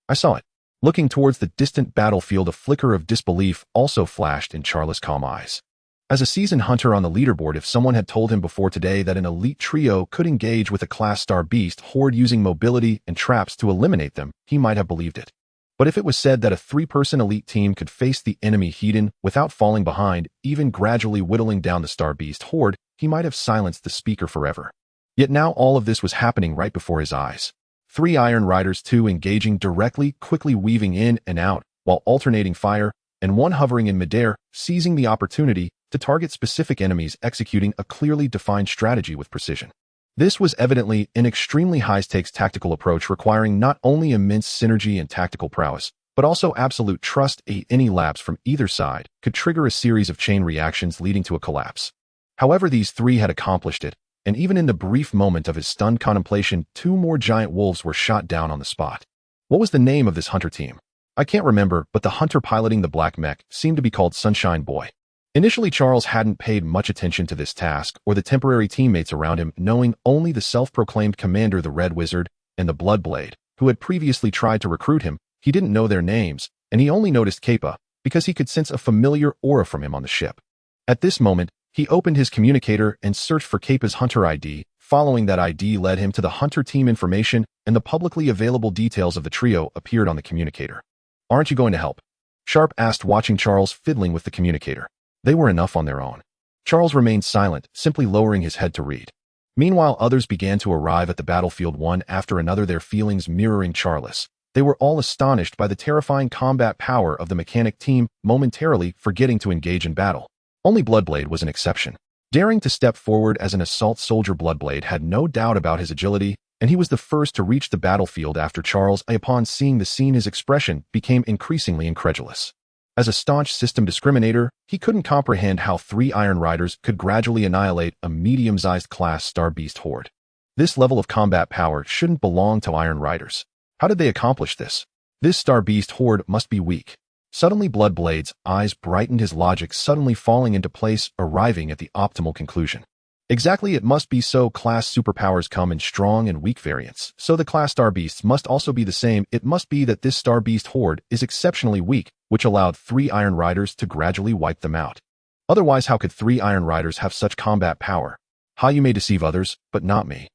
Speaker 1: "I saw it." Looking towards the distant battlefield, a flicker of disbelief also flashed in Charles' calm eyes. As a seasoned hunter on the leaderboard, if someone had told him before today that an elite trio could engage with a class star beast horde using mobility and traps to eliminate them, he might have believed it. But if it was said that a 3-person elite team could face the enemy heating without falling behind, even gradually whittling down the star beast horde, he might have silenced the speaker forever. Yet now all of this was happening right before his eyes. 3 Iron Riders, 2 engaging directly, quickly weaving in and out, while alternating fire, and 1 hovering in midair, seizing the opportunity to target specific enemies, executing a clearly defined strategy with precision. This was evidently an extremely high-stakes tactical approach, requiring not only immense synergy and tactical prowess, but also absolute trust. Any lapse from either side could trigger a series of chain reactions leading to a collapse. However, these 3 had accomplished it, and even in the brief moment of his stunned contemplation, 2 more giant wolves were shot down on the spot. What was the name of this hunter team? I can't remember, but the hunter piloting the black mech seemed to be called Sunshine Boy. Initially, Charles hadn't paid much attention to this task or the temporary teammates around him, knowing only the self-proclaimed commander, the Red Wizard, and the Bloodblade, who had previously tried to recruit him. He didn't know their names, and he only noticed Kappa because he could sense a familiar aura from him on the ship. At this moment, he opened his communicator and searched for Kappa's hunter ID. Following that ID led him to the hunter team information, and the publicly available details of the trio appeared on the communicator. "Aren't you going to help?" Sharp asked, watching Charles fiddling with the communicator. They were enough on their own. Charles remained silent, simply lowering his head to read. Meanwhile, others began to arrive at the battlefield, one after another, their feelings mirroring Charles. They were all astonished by the terrifying combat power of the mechanic team, momentarily forgetting to engage in battle. Only Bloodblade was an exception. Daring to step forward as an assault soldier, Bloodblade had no doubt about his agility, and he was the first to reach the battlefield after Charles. Upon seeing the scene, his expression became increasingly incredulous. As a staunch system discriminator, he couldn't comprehend how 3 Iron Riders could gradually annihilate a medium-sized class Star Beast horde. This level of combat power shouldn't belong to Iron Riders. How did they accomplish this? This Star Beast horde must be weak. Suddenly, Bloodblade's eyes brightened, his logic suddenly falling into place, arriving at the optimal conclusion. Exactly, it must be so. Class superpowers come in strong and weak variants, so the class Star Beasts must also be the same. It must be that this Star Beast horde is exceptionally weak, which allowed 3 Iron Riders to gradually wipe them out. Otherwise, how could 3 Iron Riders have such combat power? How you may deceive others, but not me.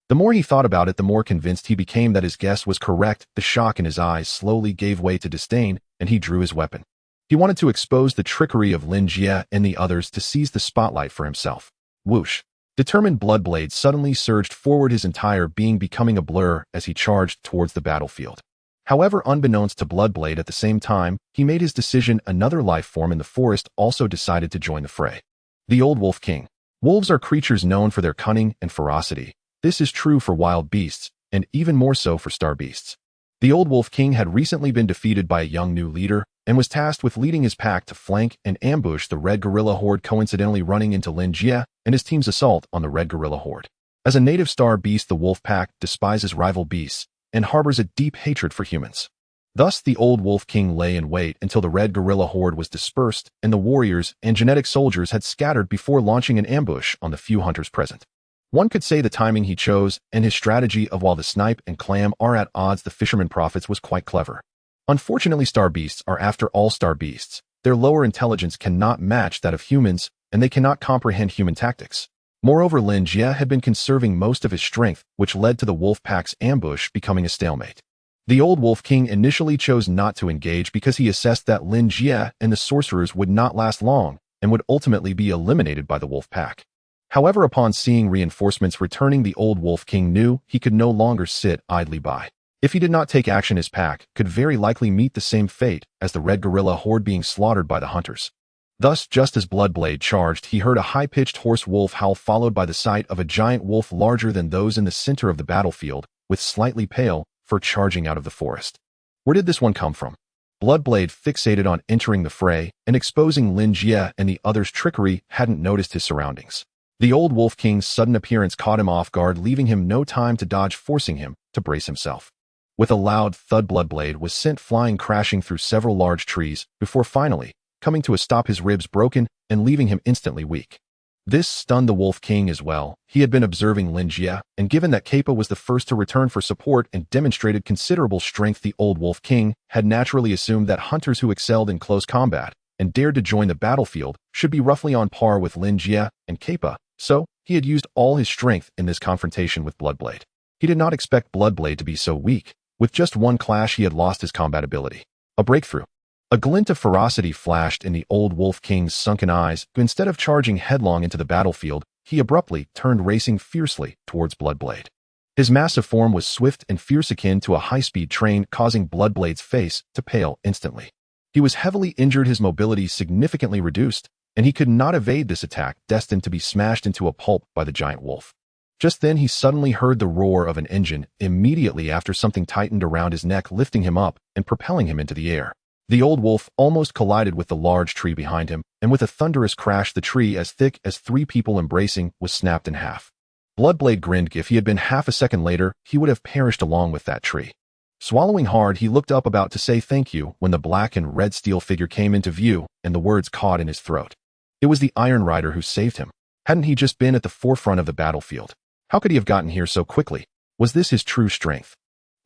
Speaker 1: The more he thought about it, the more convinced he became that his guess was correct. The shock in his eyes slowly gave way to disdain, and he drew his weapon. He wanted to expose the trickery of Lin Jie and the others, to seize the spotlight for himself. Whoosh! Determined Bloodblade suddenly surged forward, his entire being becoming a blur as he charged towards the battlefield. However, unbeknownst to Bloodblade, at the same time he made his decision, another life form in the forest also decided to join the fray. The Old Wolf King. Wolves are creatures known for their cunning and ferocity. This is true for wild beasts, and even more so for star beasts. The Old Wolf King had recently been defeated by a young new leader, and was tasked with leading his pack to flank and ambush the Red Gorilla Horde, coincidentally running into Lin Jie and his team's assault on the Red Gorilla Horde. As a native star beast, the wolf pack despises rival beasts and harbors a deep hatred for humans. Thus, the Old Wolf King lay in wait until the Red Gorilla Horde was dispersed and the warriors and genetic soldiers had scattered before launching an ambush on the few hunters present. One could say the timing he chose and his strategy of while the snipe and clam are at odds, the fisherman profits, was quite clever. Unfortunately, star beasts are, after all, star beasts. Their lower intelligence cannot match that of humans, and they cannot comprehend human tactics. Moreover, Lin Jie had been conserving most of his strength, which led to the wolf pack's ambush becoming a stalemate. The Old Wolf King initially chose not to engage because he assessed that Lin Jie and the sorcerers would not last long and would ultimately be eliminated by the wolf pack. However, upon seeing reinforcements returning, the Old Wolf King knew he could no longer sit idly by. If he did not take action, his pack could very likely meet the same fate as the Red Gorilla Horde, being slaughtered by the hunters. Thus, just as Bloodblade charged, he heard a high-pitched hoarse wolf howl, followed by the sight of a giant wolf larger than those in the center of the battlefield, with slightly pale fur, charging out of the forest. Where did this one come from? Bloodblade, fixated on entering the fray and exposing Lin Jie and the others' trickery, hadn't noticed his surroundings. The Old Wolf King's sudden appearance caught him off guard, leaving him no time to dodge, forcing him to brace himself. With a loud thud, Bloodblade was sent flying, crashing through several large trees, before finally coming to a stop, his ribs broken and leaving him instantly weak. This stunned the Wolf King as well. He had been observing Lin Jie, and given that Kappa was the first to return for support and demonstrated considerable strength, the Old Wolf King had naturally assumed that hunters who excelled in close combat and dared to join the battlefield should be roughly on par with Lin Jie and Kappa. So, he had used all his strength in this confrontation with Bloodblade. He did not expect Bloodblade to be so weak. With just one clash, he had lost his combat ability. A breakthrough. A glint of ferocity flashed in the Old Wolf King's sunken eyes. Instead of charging headlong into the battlefield, he abruptly turned, racing fiercely towards Bloodblade. His massive form was swift and fierce, akin to a high-speed train, causing Bloodblade's face to pale instantly. He was heavily injured, his mobility significantly reduced, and he could not evade this attack, destined to be smashed into a pulp by the giant wolf. Just then he suddenly heard the roar of an engine. Immediately after, something tightened around his neck, lifting him up and propelling him into the air. The old wolf almost collided with the large tree behind him, and with a thunderous crash, the tree, as thick as 3 people embracing, was snapped in half. Bloodblade grinned. If he had been half a second later, he would have perished along with that tree. Swallowing hard, he looked up, about to say thank you, when the black and red steel figure came into view, and the words caught in his throat. It was the Iron Rider who saved him. Hadn't he just been at the forefront of the battlefield? How could he have gotten here so quickly? Was this his true strength?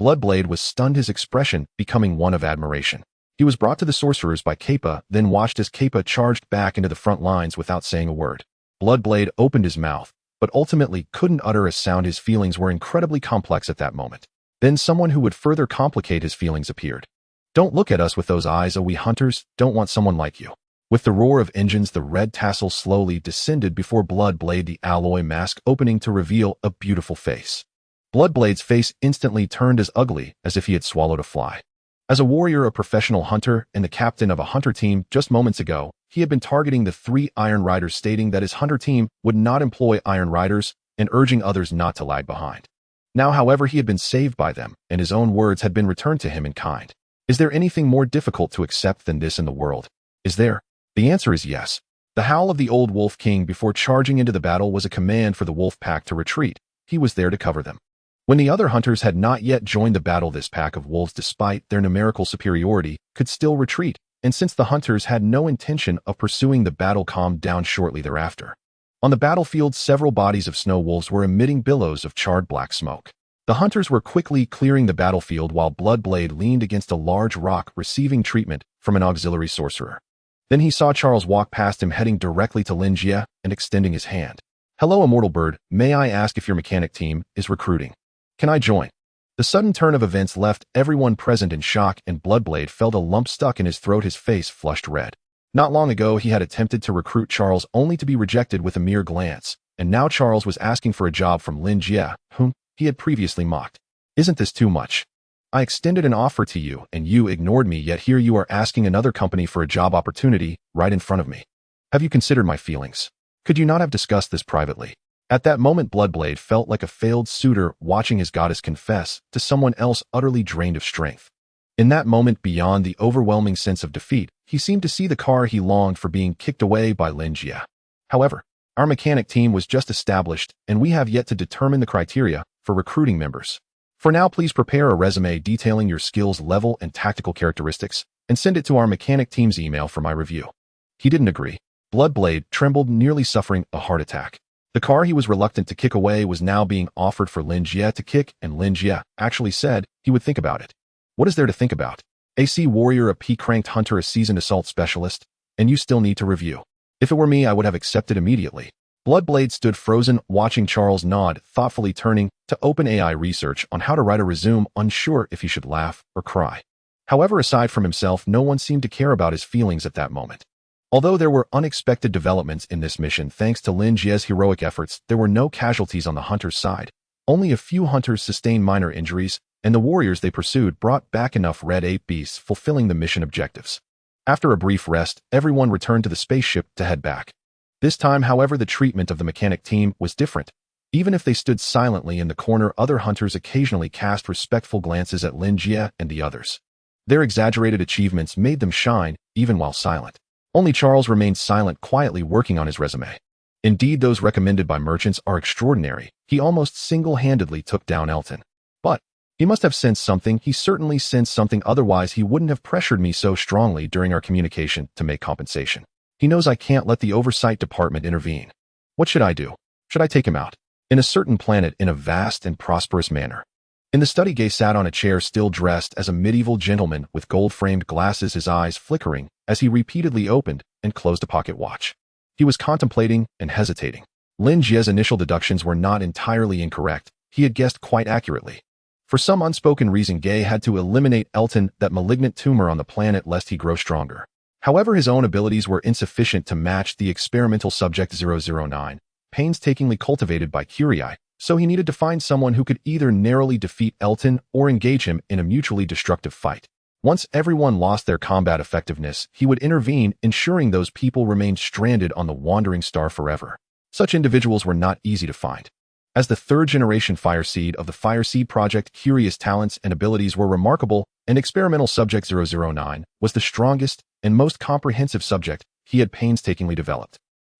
Speaker 1: Bloodblade was stunned, his expression becoming one of admiration. He was brought to the sorcerers by Kappa, then watched as Kappa charged back into the front lines without saying a word. Bloodblade opened his mouth, but ultimately couldn't utter a sound. His feelings were incredibly complex at that moment. Then someone who would further complicate his feelings appeared. Don't look at us with those eyes, we hunters don't want someone like you. With the roar of engines, the red tassel slowly descended before Bloodblade, the alloy mask opening to reveal a beautiful face. Bloodblade's face instantly turned as ugly as if he had swallowed a fly. As a warrior, a professional hunter, and the captain of a hunter team, just moments ago, he had been targeting the 3 Iron Riders, stating that his hunter team would not employ Iron Riders and urging others not to lag behind. Now, however, he had been saved by them, and his own words had been returned to him in kind. Is there anything more difficult to accept than this in the world? Is there? The answer is yes. The howl of the Old Wolf King before charging into the battle was a command for the wolf pack to retreat. He was there to cover them. When the other hunters had not yet joined the battle, this pack of wolves, despite their numerical superiority, could still retreat, and since the hunters had no intention of pursuing the battle, calmed down shortly thereafter. On the battlefield, several bodies of snow wolves were emitting billows of charred black smoke. The hunters were quickly clearing the battlefield while Bloodblade leaned against a large rock, receiving treatment from an auxiliary sorcerer. Then he saw Charles walk past him, heading directly to Lin Jie and extending his hand. Hello, immortal bird. May I ask if your mechanic team is recruiting? Can I join? The sudden turn of events left everyone present in shock, and Bloodblade felt a lump stuck in his throat, his face flushed red. Not long ago, he had attempted to recruit Charles only to be rejected with a mere glance, and now Charles was asking for a job from Lin Jie, whom he had previously mocked. Isn't this too much? I extended an offer to you, and you ignored me, yet here you are asking another company for a job opportunity right in front of me. Have you considered my feelings? Could you not have discussed this privately? At that moment, Bloodblade felt like a failed suitor watching his goddess confess to someone else utterly drained of strength. In that moment, beyond the overwhelming sense of defeat, he seemed to see the car he longed for being kicked away by Lin Jie. However, our mechanic team was just established, and we have yet to determine the criteria for recruiting members. For now, please prepare a resume detailing your skills level and tactical characteristics, and send it to our mechanic team's email for my review. He didn't agree. Bloodblade trembled, nearly suffering a heart attack. The car he was reluctant to kick away was now being offered for Lin Jie to kick, and Lin Jie actually said he would think about it. What is there to think about? AC warrior, a P-cranked hunter, a seasoned assault specialist, and you still need to review. If it were me, I would have accepted immediately. Bloodblade stood frozen, watching Charles nod, thoughtfully turning to OpenAI research on how to write a resume, unsure if he should laugh or cry. However, aside from himself, no one seemed to care about his feelings at that moment. Although there were unexpected developments in this mission thanks to Lin Jie's heroic efforts, there were no casualties on the hunters' side. Only a few hunters sustained minor injuries, and the warriors they pursued brought back enough red ape beasts, fulfilling the mission objectives. After a brief rest, everyone returned to the spaceship to head back. This time, however, the treatment of the mechanic team was different. Even if they stood silently in the corner, other hunters occasionally cast respectful glances at Lin Jie and the others. Their exaggerated achievements made them shine, even while silent. Only Charles remained silent, quietly working on his resume. Indeed, those recommended by merchants are extraordinary. He almost single-handedly took down Elton. But he must have sensed something. He certainly sensed something, otherwise he wouldn't have pressured me so strongly during our communication to make compensation. He knows I can't let the oversight department intervene. What should I do? Should I take him out? In a certain planet, in a vast and prosperous manner. In the study, Gay sat on a chair, still dressed as a medieval gentleman with gold-framed glasses, his eyes flickering as he repeatedly opened and closed a pocket watch. He was contemplating and hesitating. Lin Jie's initial deductions were not entirely incorrect. He had guessed quite accurately. For some unspoken reason, Gay had to eliminate Elton, that malignant tumor on the planet, lest he grow stronger. However, his own abilities were insufficient to match the experimental subject 009, painstakingly cultivated by Curie, so he needed to find someone who could either narrowly defeat Elton or engage him in a mutually destructive fight. Once everyone lost their combat effectiveness, he would intervene, ensuring those people remained stranded on the wandering star forever. Such individuals were not easy to find. As the third-generation Fireseed of the Fireseed Project, Curie's talents and abilities were remarkable, and experimental subject 009 was the strongest and most comprehensive subject he had painstakingly developed.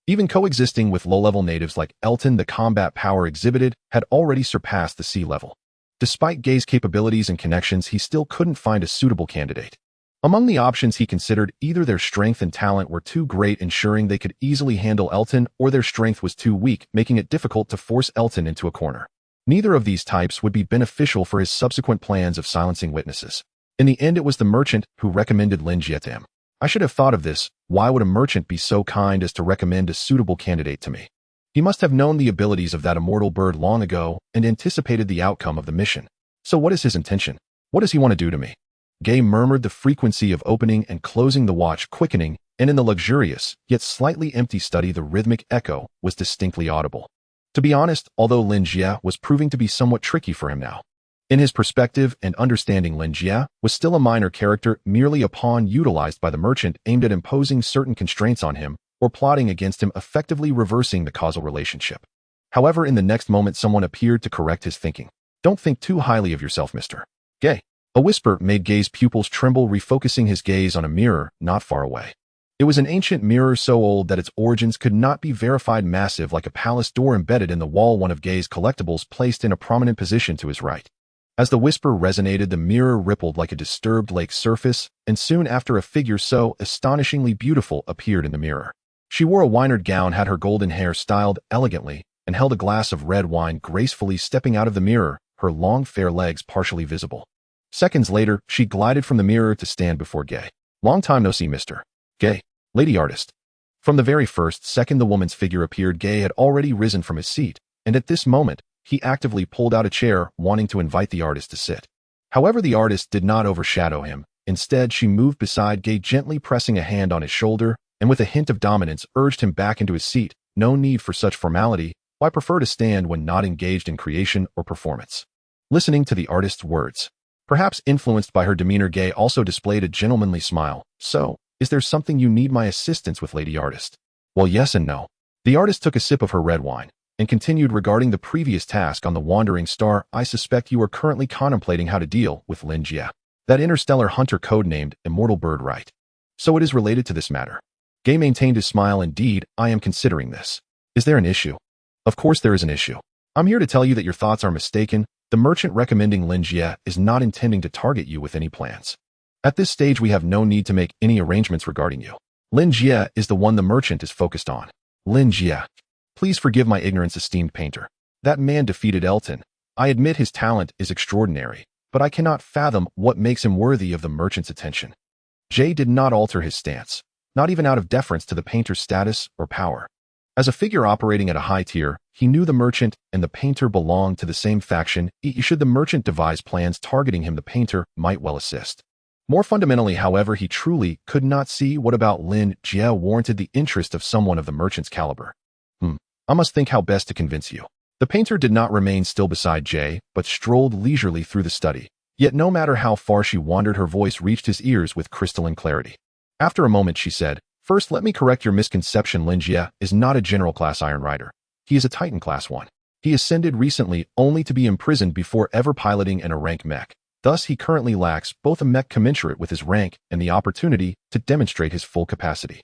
Speaker 1: Even coexisting with low-level natives like Elton, the combat power exhibited had already surpassed the sea level. Despite Gay's capabilities and connections, he still couldn't find a suitable candidate. Among the options he considered, either their strength and talent were too great, ensuring they could easily handle Elton, or their strength was too weak, making it difficult to force Elton into a corner. Neither of these types would be beneficial for his subsequent plans of silencing witnesses. In the end, it was the merchant who recommended Lin Jie to him. I should have thought of this. Why would a merchant be so kind as to recommend a suitable candidate to me? He must have known the abilities of that immortal bird long ago and anticipated the outcome of the mission. So what is his intention? What does he want to do to me? Gay murmured, the frequency of opening and closing the watch quickening, and in the luxurious, yet slightly empty study, the rhythmic echo was distinctly audible. To be honest, although Lin Jie was proving to be somewhat tricky for him now. In his perspective and understanding, Lin Jie was still a minor character, merely a pawn utilized by the merchant, aimed at imposing certain constraints on him or plotting against him, effectively reversing the causal relationship. However, in the next moment, someone appeared to correct his thinking. Don't think too highly of yourself, Mr. Gay. A whisper made Gay's pupils tremble, refocusing his gaze on a mirror not far away. It was an ancient mirror so old that its origins could not be verified, massive like a palace door embedded in the wall, one of Gay's collectibles placed in a prominent position to his right. As the whisper resonated, the mirror rippled like a disturbed lake surface, and soon after a figure so astonishingly beautiful appeared in the mirror. She wore a wynard gown, had her golden hair styled elegantly, and held a glass of red wine, gracefully stepping out of the mirror, her long fair legs partially visible. Seconds later, she glided from the mirror to stand before Gay. Long time no see, Mr. Gay. Lady artist. From the very first second the woman's figure appeared, Gay had already risen from his seat, and at this moment, he actively pulled out a chair, wanting to invite the artist to sit. However, the artist did not overshadow him. Instead, she moved beside Gay, gently pressing a hand on his shoulder, and with a hint of dominance urged him back into his seat. No need for such formality, Why prefer to stand when not engaged in creation or performance? Listening to the artist's words. Perhaps influenced by her demeanor, Gay also displayed a gentlemanly smile. So, is there something you need my assistance with, lady artist? Well, yes and no. The artist took a sip of her red wine and continued regarding the previous task on the wandering star. I suspect you are currently contemplating how to deal with Lin Jie, that interstellar hunter codenamed Immortal Bird, right? So it is related to this matter. Gay maintained his smile. Indeed, I am considering this. Is there an issue? Of course there is an issue. I'm here to tell you that your thoughts are mistaken. The merchant recommending Lin Jie is not intending to target you with any plans. At this stage, we have no need to make any arrangements regarding you. Lin Jie is the one the merchant is focused on. Lin Jie. Please forgive my ignorance, esteemed painter. That man defeated Elton. I admit his talent is extraordinary, but I cannot fathom what makes him worthy of the merchant's attention. Jie did not alter his stance, not even out of deference to the painter's status or power. As a figure operating at a high tier, he knew the merchant and the painter belonged to the same faction. Should the merchant devise plans targeting him, the painter might well assist. More fundamentally, however, he truly could not see what about Lin Jie warranted the interest of someone of the merchant's caliber. I must think how best to convince you. The painter did not remain still beside Jie, but strolled leisurely through the study. Yet no matter how far she wandered, her voice reached his ears with crystalline clarity. After a moment, she said, "First, let me correct your misconception. Lin Jie is not a general class Iron Rider. He is a Titan class 1. He ascended recently only to be imprisoned before ever piloting in a rank mech. Thus, he currently lacks both a mech commensurate with his rank and the opportunity to demonstrate his full capacity.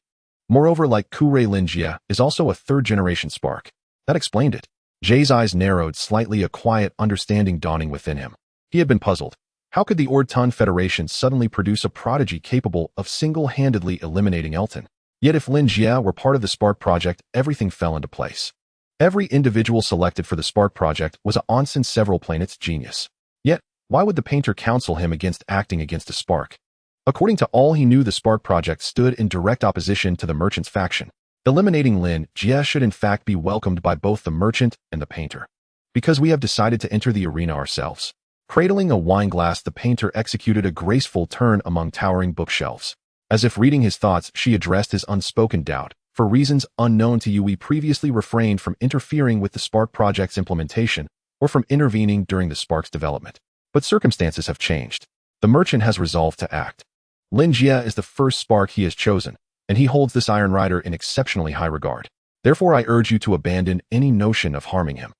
Speaker 1: Moreover, like Kurei, Lin Jie is also a third-generation spark." That explained it. Jie's eyes narrowed slightly, a quiet understanding dawning within him. He had been puzzled. How could the Ordton Federation suddenly produce a prodigy capable of single-handedly eliminating Elton? Yet if Lin Jie were part of the Spark Project, everything fell into place. Every individual selected for the Spark Project was a Onsen several planets genius. Yet, why would the painter counsel him against acting against a spark? According to all he knew, the Spark Project stood in direct opposition to the merchant's faction. Eliminating Lin Jie should in fact be welcomed by both the merchant and the painter. Because we have decided to enter the arena ourselves. Cradling a wine glass, the painter executed a graceful turn among towering bookshelves. As if reading his thoughts, she addressed his unspoken doubt. For reasons unknown to you, we previously refrained from interfering with the Spark Project's implementation or from intervening during the Spark's development. But circumstances have changed. The merchant has resolved to act. Lin Jie is the first spark he has chosen, and he holds this Iron Rider in exceptionally high regard. Therefore, I urge you to abandon any notion of harming him.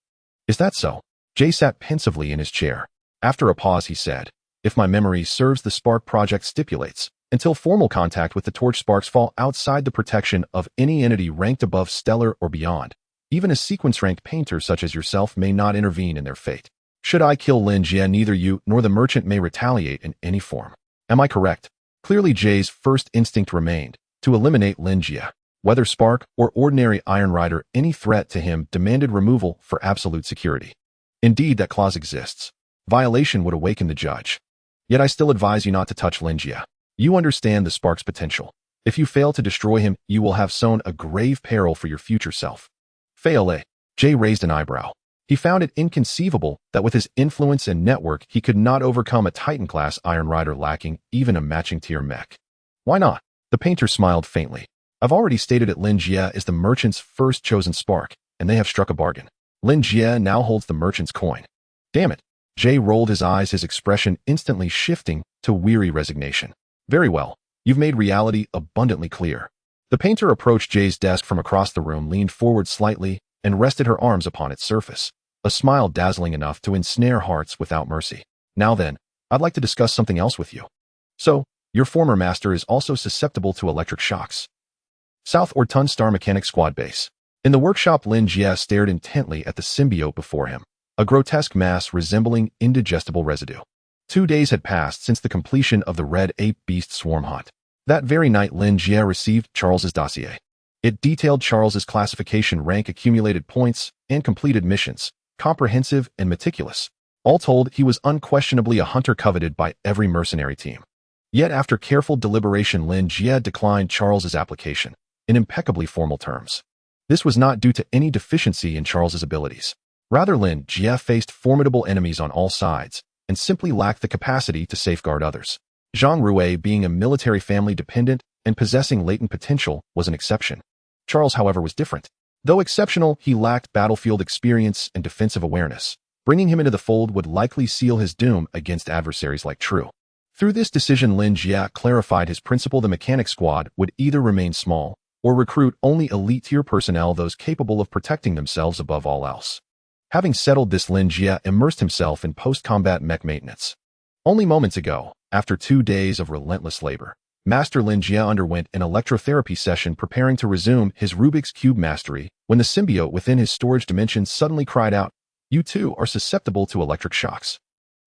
Speaker 1: Is that so? Jie sat pensively in his chair. After a pause, he said, "If my memory serves, the Spark Project stipulates, until formal contact with the torch sparks fall outside the protection of any entity ranked above stellar or beyond, even a sequence-ranked painter such as yourself may not intervene in their fate. Should I kill Lin Jie, neither you nor the merchant may retaliate in any form. Am I correct?" Clearly, Jie's first instinct remained to eliminate Lin Jie. Whether Spark or ordinary Iron Rider, any threat to him demanded removal for absolute security. Indeed, that clause exists. Violation would awaken the judge. Yet I still advise you not to touch Lin Jie. You understand the Spark's potential. If you fail to destroy him, you will have sown a grave peril for your future self. Fail, eh? Jie raised an eyebrow. He found it inconceivable that with his influence and network, he could not overcome a Titan-class Iron Rider lacking even a matching tier mech. Why not? The painter smiled faintly. I've already stated that Lin Jie is the merchant's first chosen spark, and they have struck a bargain. Lin Jie now holds the merchant's coin. Damn it. Jie rolled his eyes, his expression instantly shifting to weary resignation. Very well. You've made reality abundantly clear. The painter approached Jie's desk from across the room, leaned forward slightly, and rested her arms upon its surface. A smile dazzling enough to ensnare hearts without mercy. Now then, I'd like to discuss something else with you. So, your former master is also susceptible to electric shocks. South Orton Star Mechanics Squad Base. In the workshop, Lin Jie stared intently at the symbiote before him, a grotesque mass resembling indigestible residue. 2 days had passed since the completion of the Red Ape Beast Swarm hunt. That very night, Lin Jie received Charles's dossier. It detailed Charles's classification, rank, accumulated points, and completed missions. Comprehensive and meticulous. All told, he was unquestionably a hunter coveted by every mercenary team. Yet after careful deliberation, Lin Jie declined Charles's application, in impeccably formal terms. This was not due to any deficiency in Charles's abilities. Rather, Lin Jie faced formidable enemies on all sides, and simply lacked the capacity to safeguard others. Zhang Rui, being a military family dependent and possessing latent potential, was an exception. Charles, however, was different. Though exceptional, he lacked battlefield experience and defensive awareness. Bringing him into the fold would likely seal his doom against adversaries like True. Through this decision, Lin Jie clarified his principle: the mechanic squad would either remain small or recruit only elite-tier personnel, those capable of protecting themselves above all else. Having settled this, Lin Jie immersed himself in post-combat mech maintenance. Only moments ago, after 2 days of relentless labor, Master Lin Jie underwent an electrotherapy session preparing to resume his Rubik's Cube mastery when the symbiote within his storage dimension suddenly cried out, "You too are susceptible to electric shocks."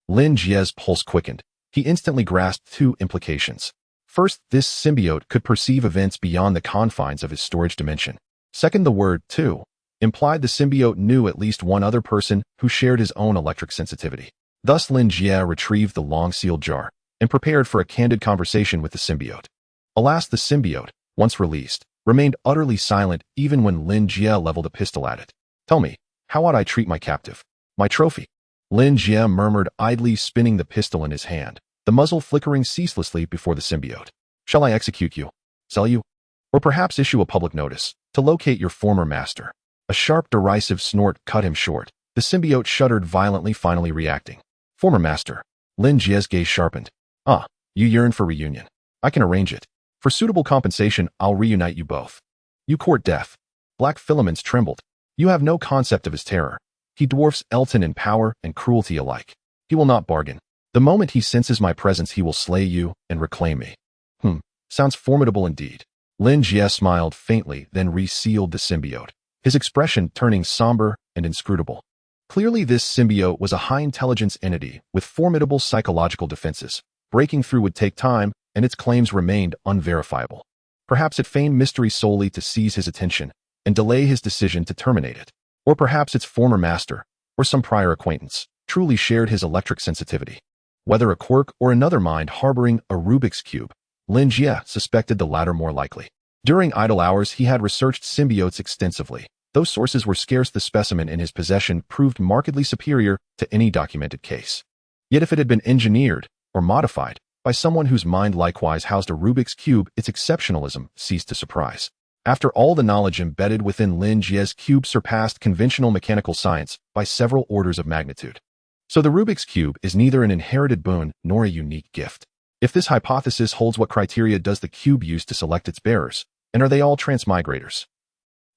Speaker 1: Lin Jie's pulse quickened. He instantly grasped 2 implications. First, this symbiote could perceive events beyond the confines of his storage dimension. Second, the word "too" implied the symbiote knew at least one other person who shared his own electric sensitivity. Thus, Lin Jie retrieved the long-sealed jar and prepared for a candid conversation with the symbiote. Alas, the symbiote, once released, remained utterly silent even when Lin Jie leveled a pistol at it. "Tell me, how ought I treat my captive? My trophy?" Lin Jie murmured, idly spinning the pistol in his hand, the muzzle flickering ceaselessly before the symbiote. "Shall I execute you? Sell you? Or perhaps issue a public notice to locate your former master?" A sharp, derisive snort cut him short. The symbiote shuddered violently, finally reacting. "Former master." Lin Jie's gaze sharpened. "Ah, you yearn for reunion. I can arrange it. For suitable compensation, I'll reunite you both." "You court death." Black filaments trembled. "You have no concept of his terror. He dwarfs Elton in power and cruelty alike. He will not bargain. The moment he senses my presence, he will slay you and reclaim me." Sounds formidable indeed." Lin Jie smiled faintly, then resealed the symbiote, his expression turning somber and inscrutable. Clearly, this symbiote was a high-intelligence entity with formidable psychological defenses. Breaking through would take time, and its claims remained unverifiable. Perhaps it feigned mystery solely to seize his attention and delay his decision to terminate it. Or perhaps its former master, or some prior acquaintance, truly shared his electric sensitivity. Whether a quirk or another mind harboring a Rubik's Cube, Lin Jie suspected the latter more likely. During idle hours, he had researched symbiotes extensively. Those sources were scarce. The specimen in his possession proved markedly superior to any documented case. Yet if it had been engineered or modified by someone whose mind likewise housed a Rubik's Cube, its exceptionalism ceased to surprise. After all, the knowledge embedded within Lin Jie's cube surpassed conventional mechanical science by several orders of magnitude. So the Rubik's Cube is neither an inherited boon nor a unique gift. If this hypothesis holds, what criteria does the cube use to select its bearers? And are they all transmigrators?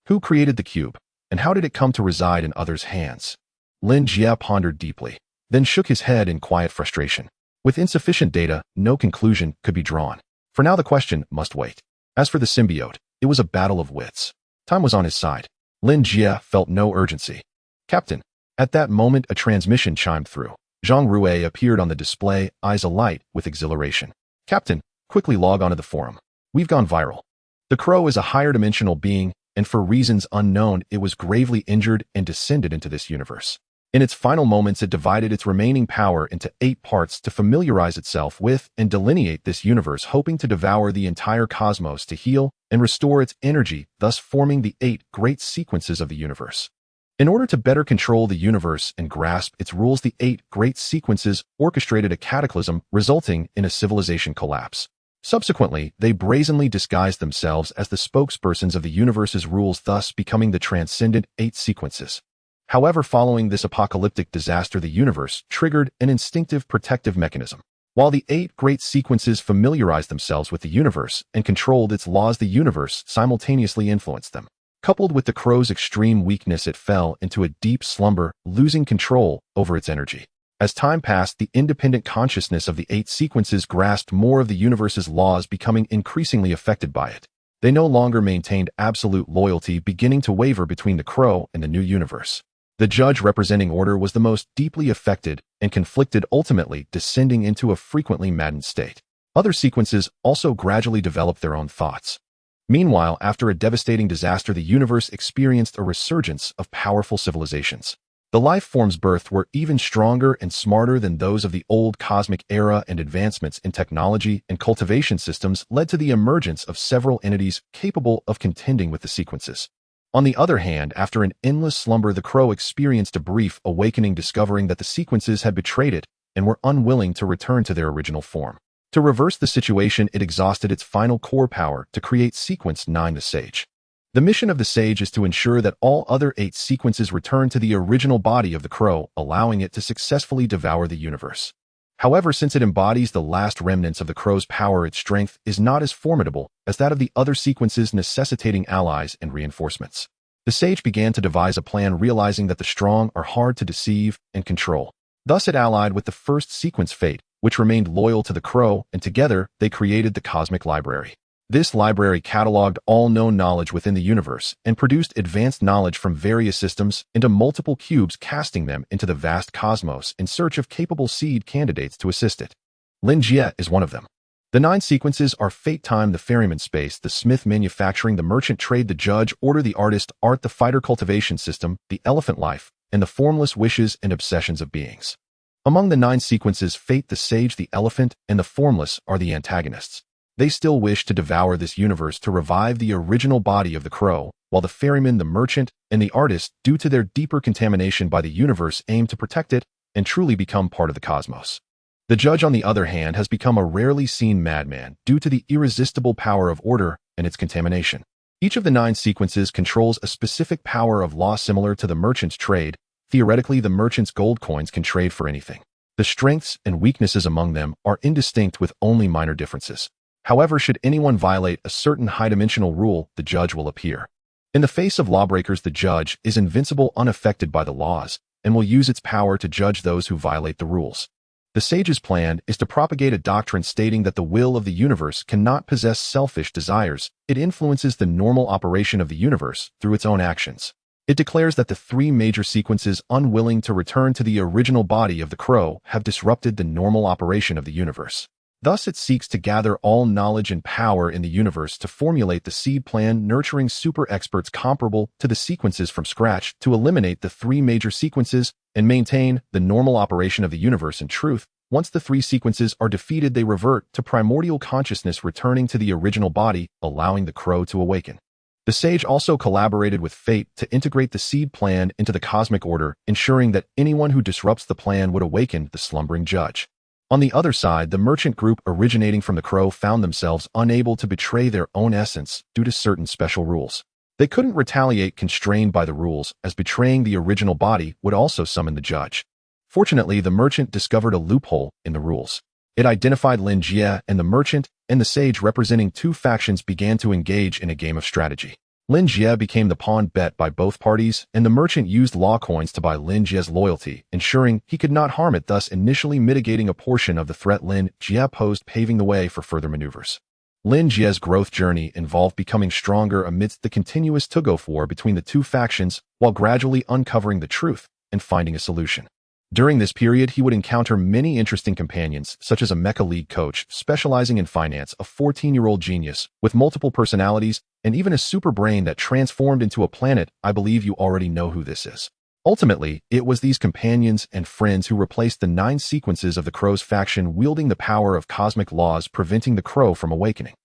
Speaker 1: Who created the cube? And how did it come to reside in others' hands? Lin Jie pondered deeply, then shook his head in quiet frustration. With insufficient data, no conclusion could be drawn. For now, the question must wait. As for the symbiote, it was a battle of wits. Time was on his side. Lin Jie felt no urgency. "Captain." At that moment, a transmission chimed through. Zhang Rue appeared on the display, eyes alight with exhilaration. "Captain, quickly log onto the forum. We've gone viral. The crow is a higher dimensional being, and for reasons unknown, it was gravely injured and descended into this universe. In its final moments, it divided its remaining power into 8 parts to familiarize itself with and delineate this universe, hoping to devour the entire cosmos to heal and restore its energy, thus forming the 8 great sequences of the universe. In order to better control the universe and grasp its rules, the 8 great sequences orchestrated a cataclysm, resulting in a civilization collapse. Subsequently, they brazenly disguised themselves as the spokespersons of the universe's rules, thus becoming the transcendent 8 sequences. However, following this apocalyptic disaster, the universe triggered an instinctive protective mechanism. While the 8 great sequences familiarized themselves with the universe and controlled its laws, the universe simultaneously influenced them. Coupled with the crow's extreme weakness, it fell into a deep slumber, losing control over its energy. As time passed, the independent consciousness of the 8 sequences grasped more of the universe's laws, becoming increasingly affected by it. They no longer maintained absolute loyalty, beginning to waver between the crow and the new universe. The judge representing order was the most deeply affected and conflicted, ultimately descending into a frequently maddened state. Other sequences also gradually developed their own thoughts. Meanwhile, after a devastating disaster, the universe experienced a resurgence of powerful civilizations. The life forms birthed were even stronger and smarter than those of the old cosmic era, and advancements in technology and cultivation systems led to the emergence of several entities capable of contending with the sequences. On the other hand, after an endless slumber, the crow experienced a brief awakening, discovering that the sequences had betrayed it and were unwilling to return to their original form. To reverse the situation, it exhausted its final core power to create Sequence 9, the Sage. The mission of the Sage is to ensure that all other 8 sequences return to the original body of the crow, allowing it to successfully devour the universe. However, since it embodies the last remnants of the crow's power, its strength is not as formidable as that of the other sequences, necessitating allies and reinforcements. The Sage began to devise a plan, realizing that the strong are hard to deceive and control. Thus it allied with the first sequence, Fate, which remained loyal to the crow, and together they created the Cosmic Library. This library cataloged all known knowledge within the universe and produced advanced knowledge from various systems into multiple cubes, casting them into the vast cosmos in search of capable seed candidates to assist it. Lin Jie is one of them. The 9 sequences are Fate, Time, the Ferryman, Space, the Smith, Manufacturing, the Merchant, Trade, the Judge, Order, the Artist, Art, the Fighter, Cultivation System, the Elephant, Life, and the Formless, Wishes and Obsessions of Beings. Among the 9 sequences, Fate, the Sage, the Elephant, and the Formless are the antagonists. They still wish to devour this universe to revive the original body of the crow, while the Ferryman, the Merchant, and the Artist, due to their deeper contamination by the universe, aim to protect it and truly become part of the cosmos. The Judge, on the other hand, has become a rarely seen madman due to the irresistible power of order and its contamination. Each of the 9 sequences controls a specific power of law similar to the Merchant's trade. Theoretically, the Merchant's gold coins can trade for anything. The strengths and weaknesses among them are indistinct with only minor differences. However, should anyone violate a certain high-dimensional rule, the Judge will appear. In the face of lawbreakers, the Judge is invincible, unaffected by the laws, and will use its power to judge those who violate the rules. The Sage's plan is to propagate a doctrine stating that the will of the universe cannot possess selfish desires. It influences the normal operation of the universe through its own actions. It declares that the 3 major sequences, unwilling to return to the original body of the crow, have disrupted the normal operation of the universe. Thus, it seeks to gather all knowledge and power in the universe to formulate the seed plan, nurturing super experts comparable to the sequences from scratch to eliminate the 3 major sequences and maintain the normal operation of the universe. In truth, once the 3 sequences are defeated, they revert to primordial consciousness, returning to the original body, allowing the crow to awaken. The Sage also collaborated with Fate to integrate the seed plan into the cosmic order, ensuring that anyone who disrupts the plan would awaken the slumbering Judge. On the other side, the Merchant group, originating from the crow, found themselves unable to betray their own essence due to certain special rules. They couldn't retaliate, constrained by the rules, as betraying the original body would also summon the Judge. Fortunately, the Merchant discovered a loophole in the rules. It identified Lin Jie, and the Merchant and the Sage, representing 2 factions, began to engage in a game of strategy. Lin Jie became the pawn bet by both parties, and the Merchant used law coins to buy Lin Jie's loyalty, ensuring he could not harm it, thus initially mitigating a portion of the threat Lin Jie posed, paving the way for further maneuvers. Lin Jie's growth journey involved becoming stronger amidst the continuous tug-of-war between the 2 factions, while gradually uncovering the truth and finding a solution. During this period, he would encounter many interesting companions, such as a mecha league coach specializing in finance, a 14-year-old genius with multiple personalities, and even a super brain that transformed into a planet. I believe you already know who this is. Ultimately, it was these companions and friends who replaced the 9 sequences of the crow's faction, wielding the power of cosmic laws, preventing the crow from awakening.